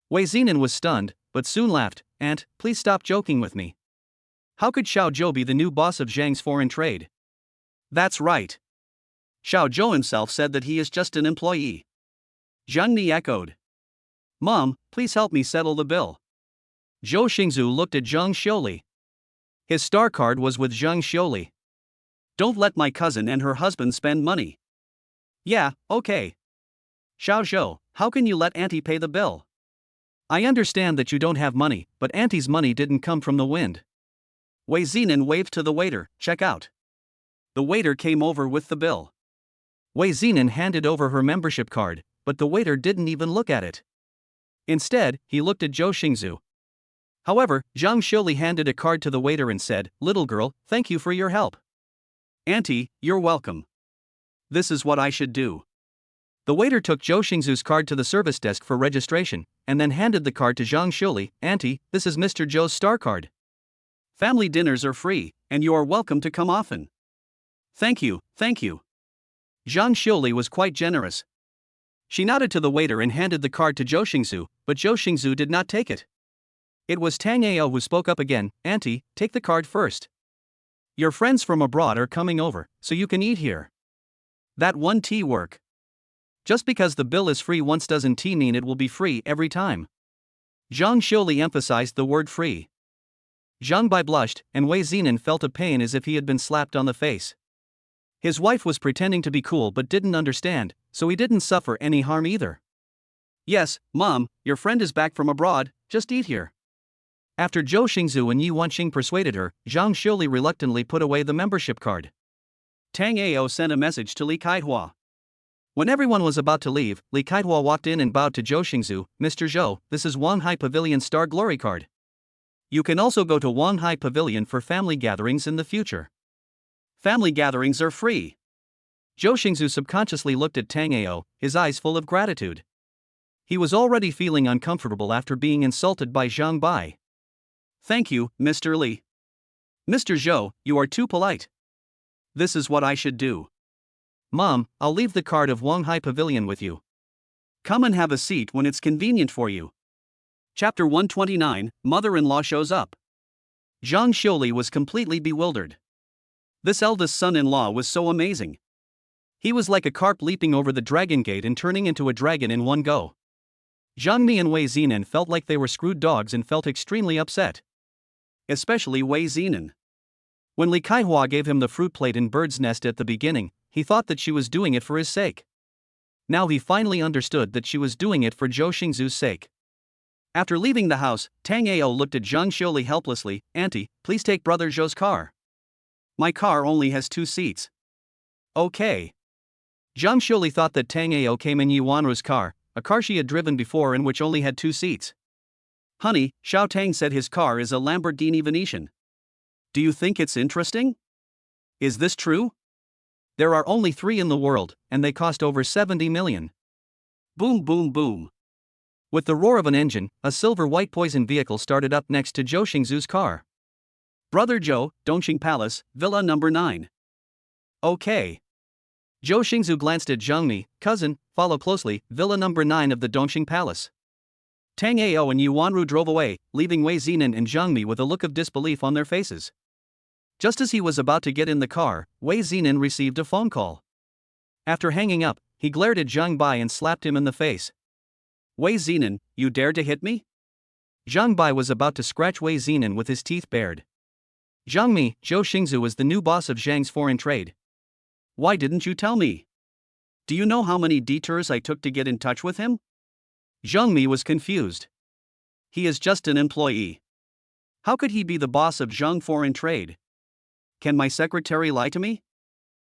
Wei Zinan was stunned, but soon laughed. Aunt, please stop joking with me. How could Xiao Zhou be the new boss of Zhang's foreign trade?
That's right. Xiao Zhou himself said that he is just an employee. Zhang Ni echoed. Mom, please help me settle the bill.
Zhou Xingzu looked at Zhang Xiuli. His star card was with Zhang Xiuli.
Don't let my cousin and her husband spend money. Yeah, okay. Xiao Zhou, how can you let Auntie pay the bill?
I understand that you don't have money, but Auntie's money didn't come from the wind.
Wei Zinan waved to the waiter. Check out. The waiter came over with the bill.
Wei Zinan handed over her membership card, but the waiter didn't even look at it. Instead, he looked at Zhou Xingzu. However, Zhang Xiuli handed a card to the waiter and said, "Little girl, thank you for your help."
Auntie, you're welcome. This is what I should do.
The waiter took Zhou Xingzu's card to the service desk for registration, and then handed the card to Zhang Xiuli. Auntie, this is Mr. Zhou's star card.
Family dinners are free, and you are welcome to come often. Thank you, thank you.
Zhang Xiuli was quite generous. She nodded to the waiter and handed the card to Zhou Xingzu, but Zhou Xingzu did not take it. It was Tang Ao who spoke up again. Auntie, take the card first. Your friends from abroad are coming over, so you can eat here. That one T work. Just because the bill is free once doesn't T mean it will be free every time. Zhang Xiuli emphasized the word free. Zhang Bai blushed, and Wei Zinan felt a pain as if he had been slapped on the face. His wife was pretending to be cool but didn't understand, so he didn't suffer any harm either.
Yes, Mom, your friend is back from abroad, just eat here.
After Zhou Xingzu and Yi Wanqing persuaded her, Zhang Xiuli reluctantly put away the membership card.
Tang Ao sent a message to Li Kaihua.
When everyone was about to leave, Li Kaihua walked in and bowed to Zhou Xingzu. Mr. Zhou, this is Wanghai Pavilion Star Glory card. You can also go to Wanghai Pavilion for family gatherings in the future.
Family gatherings are free.
Zhou Xingzu subconsciously looked at Tang Ao, his eyes full of gratitude. He was already feeling uncomfortable after being insulted by Zhang Bai.
Thank you, Mr. Li. Mr. Zhou, you are too polite. This is what I should do.
Mom, I'll leave the card of Wanghai Pavilion with you.
Come and have a seat when it's convenient for you. Chapter 129, Mother-in-law shows up.
Zhang Xiuli was completely bewildered.
This eldest son-in-law was so amazing.
He was like a carp leaping over the dragon gate and turning into a dragon in one go. Zhang Mi and Wei Zinan felt like they were screwed dogs and felt extremely upset.
Especially Wei Zinan.
When Li Kaihua gave him the fruit plate and bird's nest at the beginning, he thought that she was doing it for his sake. Now he finally understood that she was doing it for Zhou Xingzu's sake.
After leaving the house, Tang Ao looked at Zhang Xiuli helplessly. Auntie, please take Brother Zhou's car. My car only has 2 seats.
Okay. Zhang Xiuli thought that Tang Ao came in Yi Wanru's car, a car she had driven before and which only had 2 seats.
Honey, Xiao Tang said his car is a Lamborghini Venetian. Do you think it's interesting? Is this true?
There are only 3 in the world, and they cost over 70 million.
Boom boom boom.
With the roar of an engine, a silver-white poison vehicle started up next to Zhou Xingzu's car.
Brother Zhou, Dongqing Palace, Villa number 9.
Okay. Zhou Xingzu glanced at Zhang Mi, cousin, follow closely, Villa number 9 of the Dongqing Palace.
Tang Ao and Yi Wanru drove away, leaving Wei Zinan and Zhang Mi with a look of disbelief on their faces. Just as he was about to get in the car, Wei Zinan received a phone call. After hanging up, he glared at Zhang Bai and slapped him in the face. Wei Zinan, you dared to hit me?
Zhang Bai was about to scratch Wei Zinan with his teeth bared. Zhang Mi, Zhou Xingzu is the new boss of Zhang's foreign trade.
Why didn't you tell me? Do you know how many detours I took to get in touch with him?
Zhang Mi was confused.
He is just an employee. How could he be the boss of Zhang Foreign Trade? Can my secretary lie to me?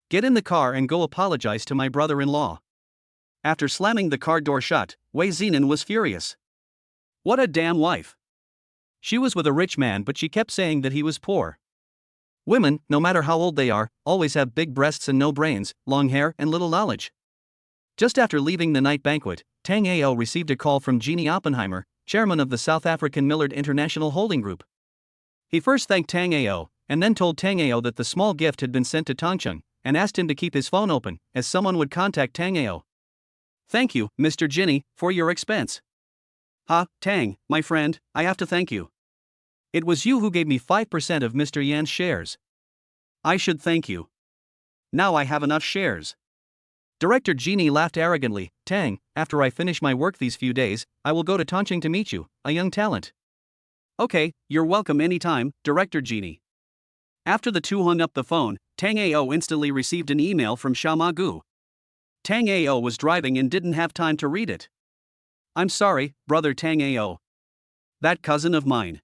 Get in the car and go apologize to my brother-in-law.
After slamming the car door shut, Wei Zinan was furious. What a damn wife.
She was with a rich man but she kept saying that he was poor. Women, no matter how old they are, always have big breasts and no brains, long hair and little knowledge. Just after leaving the night banquet, Tang Ao received a call from Jeannie Oppenheimer, chairman of the South African Millard International Holding Group. He first thanked Tang Ao, and then told Tang Ao that the small gift had been sent to Tongcheng, and asked him to keep his phone open, as someone would contact Tang Ao.
Thank you, Mr. Jinny, for your expense. Tang, my friend, I have to thank you.
It was you who gave me 5% of Mr. Yan's shares.
I should thank you. Now I have enough shares.
Director Jeannie laughed arrogantly. Tang, after I finish my work these few days, I will go to Tongcheng to meet you, a young talent.
Okay, you're welcome anytime, Director Jeannie. After the two hung up the phone, Tang Ao instantly received an email from Xiao Ma Gu. Tang Ao was driving and didn't have time to read it. I'm sorry, brother Tang Ao. That cousin of mine.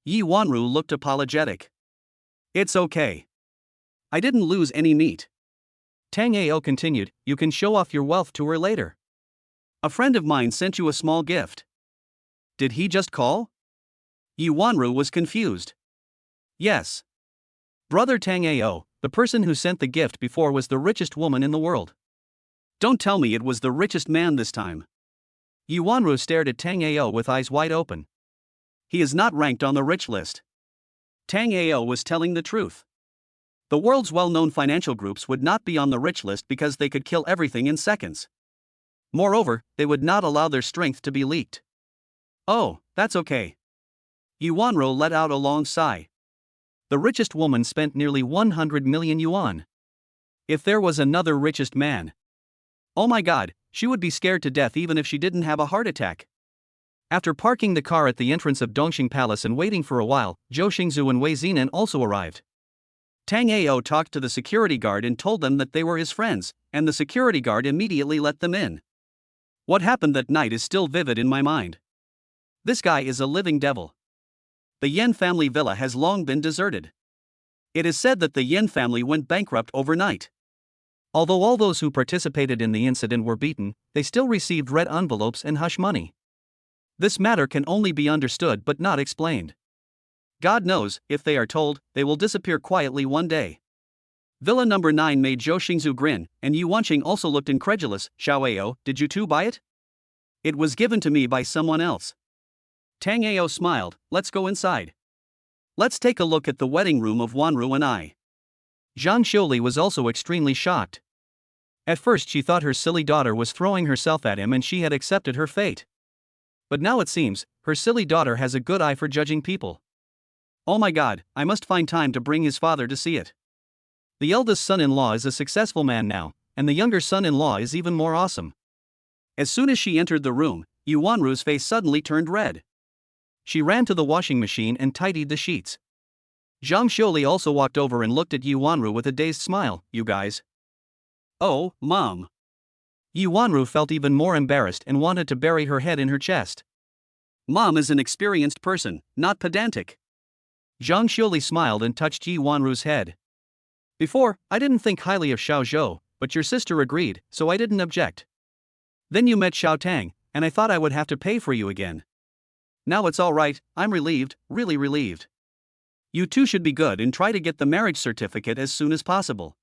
Yi Wanru looked apologetic. It's okay. I didn't lose any meat.
Tang Ao continued, you can show off your wealth to her later.
A friend of mine sent you a small gift. Did he just call? Yi Wanru was confused. Yes.
Brother Tang Ao, the person who sent the gift before was the richest woman in the world.
Don't tell me it was the richest man this time.
Yi Wanru stared at Tang Ao with eyes wide open.
He is not ranked on the rich list. Tang Ao was telling the truth. The world's well-known financial groups would not be on the rich list because they could kill everything in seconds. Moreover, they would not allow their strength to be leaked. Oh, that's okay. Yi Wanru let out a long sigh.
The richest woman spent nearly 100 million yuan.
If there was another richest man. Oh my god, she would be scared to death even if she didn't have a heart attack.
After parking the car at the entrance of Dongxing Palace and waiting for a while, Zhou Xingzu and Wei Zinan also arrived.
Tango talked to the security guard and told them that they were his friends, and the security guard immediately let them in. What happened that night is still vivid in my mind. This guy is a living devil. The Yen family villa has long been deserted. It is said that the Yen family went bankrupt overnight.
Although all those who participated in the incident were beaten, they still received red envelopes and hush money. This matter can only be understood but not explained. God knows, if they are told, they will disappear quietly one day. Villa number 9 made Zhou Xingzu grin, and Yu Wanqing also looked incredulous. Xiaoao, did you too buy it? It was given to me by someone else. Tango smiled, let's go inside. Let's take a look at the wedding room of Wanru and I. Zhang Xiuli was also extremely shocked. At first she thought her silly daughter was throwing herself at him and she had accepted her fate. But now it seems, her silly daughter has a good eye for judging people.
Oh my god, I must find time to bring his father to see it.
The eldest son-in-law is a successful man now, and the younger son-in-law is even more awesome.
As soon as she entered the room, Yu Wanru's face suddenly turned red.
She ran to the washing machine and tidied the sheets. Zhang Xiuli also walked over and looked at Yu Wanru with a dazed smile. You guys.
Oh, Mom.
Yu Wanru felt even more embarrassed and wanted to bury her head in her chest.
Mom is an experienced person, not pedantic.
Zhang Xiuli smiled and touched Yu Wanru's head. Before, I didn't think highly of Xiao Zhou, but your sister agreed, so I didn't object. Then you met Xiao Tang, and I thought I would have to pay for you again.
Now it's all right, I'm relieved, really relieved. You two should be good and try to get the marriage certificate as soon as possible.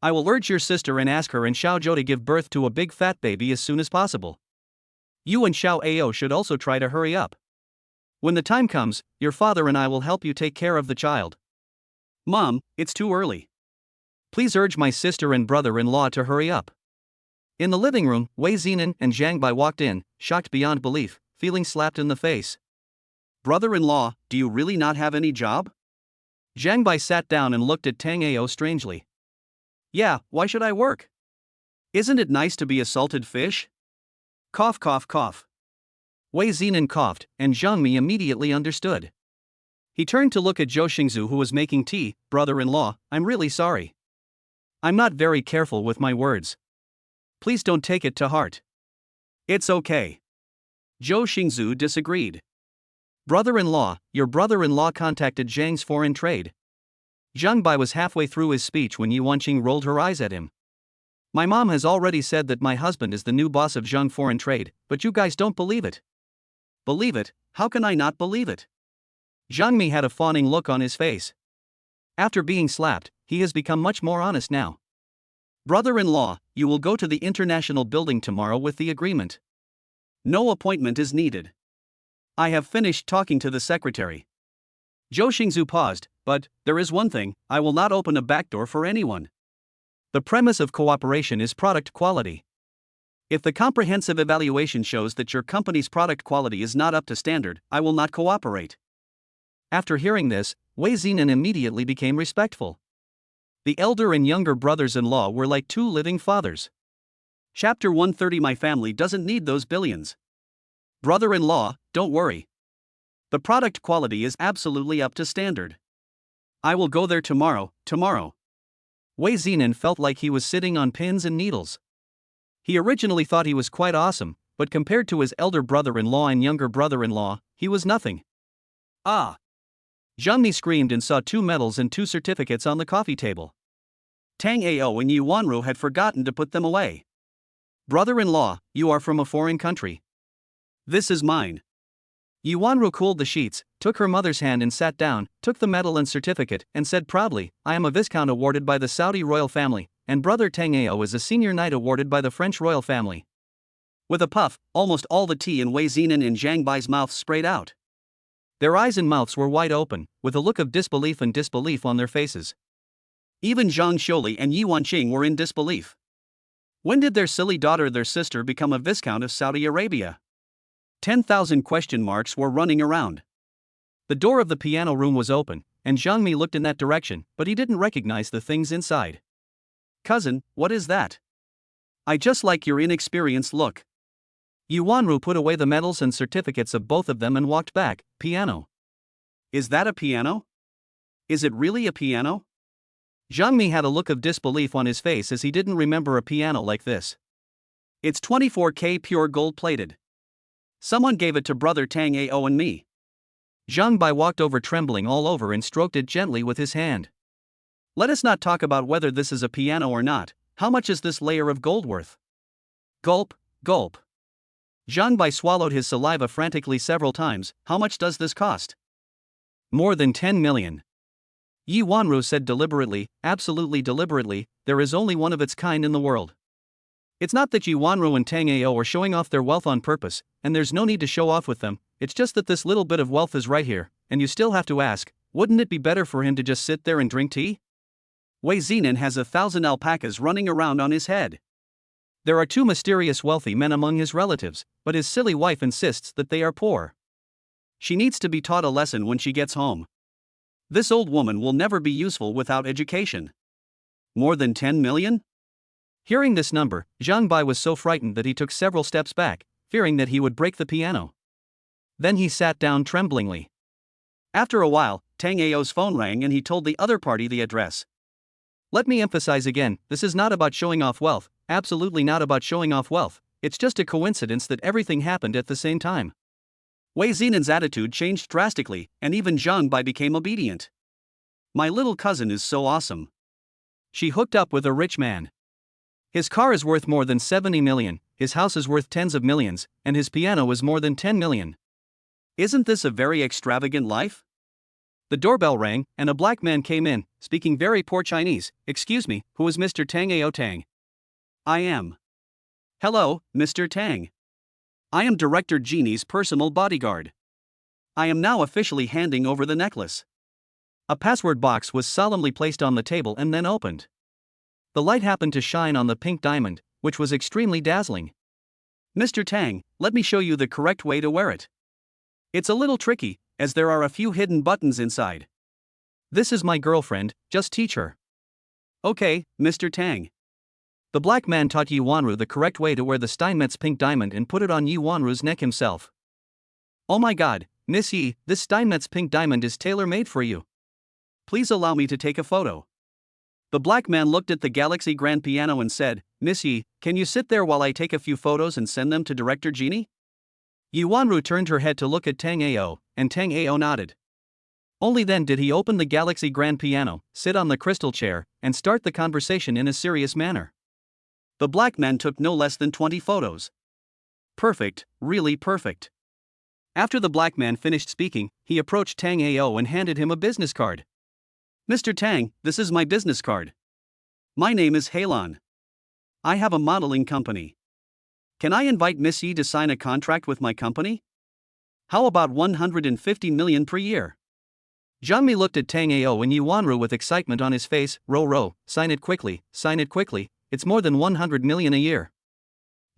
I will urge your sister and ask her and Xiao Zhou to give birth to a big fat baby as soon as possible. You and Xiao Ao should also try to hurry up. When the time comes, your father and I will help you take care of the child.
Mom, it's too early.
Please urge my sister and brother-in-law to hurry up. In the living room, Wei Zinan and Zhang Bai walked in, shocked beyond belief, feeling slapped in the face.
Brother-in-law, do you really not have any job?
Zhang Bai sat down and looked at Tang Ao strangely.
Yeah, why should I work? Isn't it nice to be a salted fish? Cough cough cough.
Wei Zinan coughed, and Zhang Mi immediately understood. He turned to look at Zhou Xingzu who was making tea. Brother-in-law, I'm really sorry. I'm not very careful with my words. Please don't take it to heart.
It's okay. Zhou Xingzu disagreed.
Brother-in-law, your brother-in-law contacted Zhang's foreign trade. Zhang Bai was halfway through his speech when Yu Wanqing rolled her eyes at him. My mom has already said that my husband is the new boss of Zhang Foreign Trade, but you guys don't believe it.
Believe it? How can I not believe it?
Zhang Mi had a fawning look on his face. After being slapped, he has become much more honest now.
Brother-in-law, you will go to the international building tomorrow with the agreement. No appointment is needed. I have finished talking to the secretary. Zhou Xingzu paused, but, there is one thing, I will not open a back door for anyone.
The premise of cooperation is product quality.
If the comprehensive evaluation shows that your company's product quality is not up to standard, I will not cooperate.
After hearing this, Wei Zinan immediately became respectful. The elder and younger brothers-in-law were like two living fathers.
Chapter 130. My family doesn't need those billions. Brother-in-law, don't worry. The product quality is absolutely up to standard. I will go there tomorrow.
Wei Zinan felt like he was sitting on pins and needles. He originally thought he was quite awesome, but compared to his elder brother-in-law and younger brother-in-law, he was nothing.
Ah!
Zhang Mi screamed and saw 2 medals and 2 certificates on the coffee table.
Tang Ao and Yu Wanru had forgotten to put them away.
Brother-in-law, you are from a foreign country.
This is mine.
Yu Wanru cooled the sheets, took her mother's hand and sat down, took the medal and certificate, and said proudly, I am a Viscount awarded by the Saudi royal family, and brother Tang Ao is a senior knight awarded by the French royal family.
With a puff, almost all the tea in Wei Zinan and Zhang Bai's mouths sprayed out.
Their eyes and mouths were wide open, with a look of disbelief on their faces.
Even Zhang Xiuli and Yu Wanqing were in disbelief. When did their silly daughter, their sister, become a Viscount of Saudi Arabia? 10,000 question marks were running around.
The door of the piano room was open, and Zhang Mi looked in that direction, but he didn't recognize the things inside.
Cousin, what is that? I just like your inexperienced look.
Yi Wanru put away the medals and certificates of both of them and walked back. Piano.
Is that a piano? Is it really a piano?
Zhang Mi had a look of disbelief on his face as he didn't remember a piano like this.
It's 24K pure gold plated. Someone gave it to brother Tang Ao and me.
Zhang Bai walked over trembling all over and stroked it gently with his hand.
Let us not talk about whether this is a piano or not. How much is this layer of gold worth? Gulp, gulp. Zhang Bai swallowed his saliva frantically several times. How much does this cost?
More than 10 million. Yi Wanru said deliberately, absolutely deliberately, there is only one of its kind in the world. It's not that Yi Wanru and Tang Ao are showing off their wealth on purpose, and there's no need to show off with them, it's just that this little bit of wealth is right here, and you still have to ask, wouldn't it be better for him to just sit there and drink tea?
Wei Zinan has 1,000 alpacas running around on his head.
There are 2 mysterious wealthy men among his relatives, but his silly wife insists that they are poor.
She needs to be taught a lesson when she gets home. This old woman will never be useful without education. More than 10 million?
Hearing this number, Zhang Bai was so frightened that he took several steps back, fearing that he would break the piano. Then he sat down tremblingly.
After a while, Tang Ao's phone rang and he told the other party the address.
Let me emphasize again, this is not about showing off wealth, absolutely not about showing off wealth, it's just a coincidence that everything happened at the same time.
Wei Zinan's attitude changed drastically, and even Zhang Bai became obedient. My little cousin is so awesome.
She hooked up with a rich man. His car is worth more than 70 million, his house is worth tens of millions, and his piano is more than 10 million.
Isn't this a very extravagant life?
The doorbell rang, and a black man came in, speaking very poor Chinese. Excuse me, who is Mr. Tang Ao Tang?
I am. Hello, Mr. Tang. I am Director Genie's personal bodyguard. I am now officially handing over the necklace.
A password box was solemnly placed on the table and then opened. The light happened to shine on the pink diamond, which was extremely dazzling.
Mr. Tang, let me show you the correct way to wear it. It's a little tricky, as there are a few hidden buttons inside.
This is my girlfriend, just teach her.
Okay, Mr. Tang.
The black man taught Yi Wanru the correct way to wear the Steinmetz pink diamond and put it on Yi Wanru's neck himself.
Oh my god, Miss Yi, this Steinmetz pink diamond is tailor-made for you. Please allow me to take a photo. The black man looked at the Galaxy Grand Piano and said, Miss Yi, can you sit there while I take a few photos and send them to Director Genie?
Yi Wanru turned her head to look at Tang Ao, and Tang Ao nodded. Only then did he open the Galaxy Grand Piano, sit on the crystal chair, and start the conversation in a serious manner.
The black man took no less than 20 photos. Perfect, really perfect. After the black man finished speaking, he approached Tang Ao and handed him a business card. Mr. Tang, this is my business card. My name is Halon. I have a modeling company. Can I invite Miss Yi to sign a contract with my company? How about 150 million per year?
Zhang Mi looked at Tang Ao and Yi Wanru with excitement on his face. Ro, sign it quickly, it's more than 100 million a year.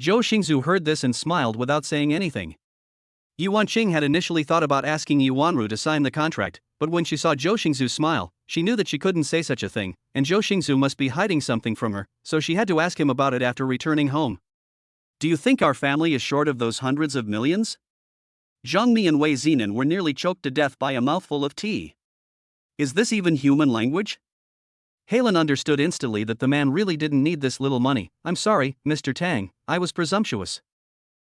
Zhou Xingzu heard this and smiled without saying anything.
Yi Wanqing had initially thought about asking Yi Wanru to sign the contract, but when she saw Zhou Xingzu smile, she knew that she couldn't say such a thing, and Zhou Xingzu must be hiding something from her, so she had to ask him about it after returning home. Do you think our family is short of those hundreds of millions? Zhang Mi and Wei Zinan were nearly choked to death by a mouthful of tea. Is this even human language?
Halon understood instantly that the man really didn't need this little money. I'm sorry, Mr. Tang, I was presumptuous.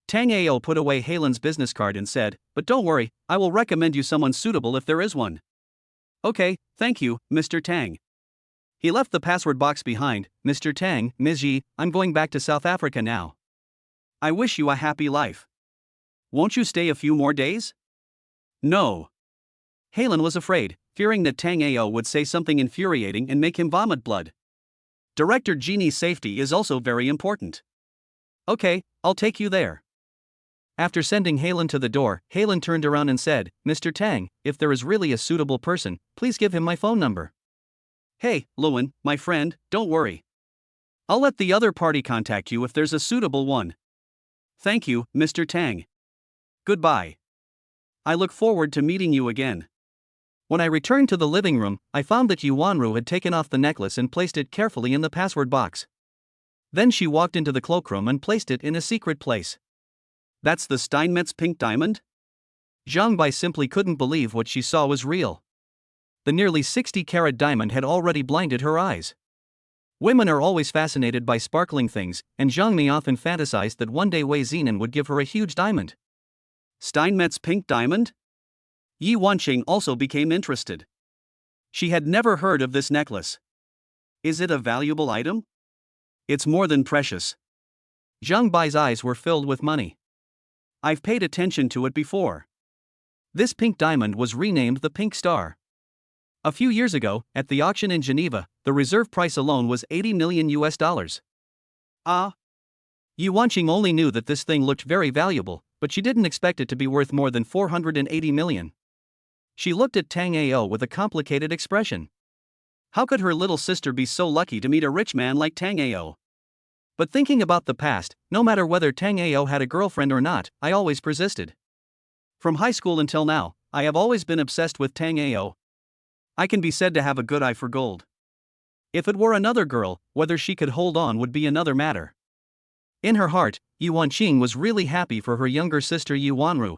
Tang Ao put away Halon's business card and said, but don't worry, I will recommend you someone suitable if there is one. Okay, thank you, Mr. Tang. He left the password box behind. Mr. Tang, Ms. Yi, I'm going back to South Africa now. I wish you a happy life. Won't you stay a few more days? No. Halon was afraid, fearing that Tang Ao would say something infuriating and make him vomit blood. Director Genie's safety is also very important. Okay, I'll take you there.
After sending Halon to the door, Halon turned around and said, Mr. Tang, if there is really a suitable person, please give him my phone number.
Hey, Luan, my friend, don't worry. I'll let the other party contact you if there's a suitable one. Thank you, Mr. Tang. Goodbye. I look forward to meeting you again.
When I returned to the living room, I found that Yuanru had taken off the necklace and placed it carefully in the password box. Then she walked into the cloakroom and placed it in a secret place.
That's the Steinmetz pink diamond?
Zhang Bai simply couldn't believe what she saw was real. The nearly 60-carat diamond had already blinded her eyes. Women are always fascinated by sparkling things, and Zhang Mi often fantasized that one day Wei Zinan would give her a huge diamond.
Steinmetz pink diamond? Yi Wanqing also became interested. She had never heard of this necklace. Is it a valuable item? It's more than precious.
Zhang Bai's eyes were filled with money.
I've paid attention to it before.
This pink diamond was renamed the Pink Star. A few years ago, at the auction in Geneva, the reserve price alone was $80 million. Yi Wanqing only knew that this thing looked very valuable, but she didn't expect it to be worth more than $480 million. She looked at Tango with a complicated expression.
How could her little sister be so lucky to meet a rich man like Tango?
But thinking about the past, no matter whether Tango had a girlfriend or not, I always persisted.
From high school until now, I have always been obsessed with Tango. I can be said to have a good eye for gold. If it were another girl, whether she could hold on would be another matter.
In her heart, Yi Wanqing was really happy for her younger sister Yuanru,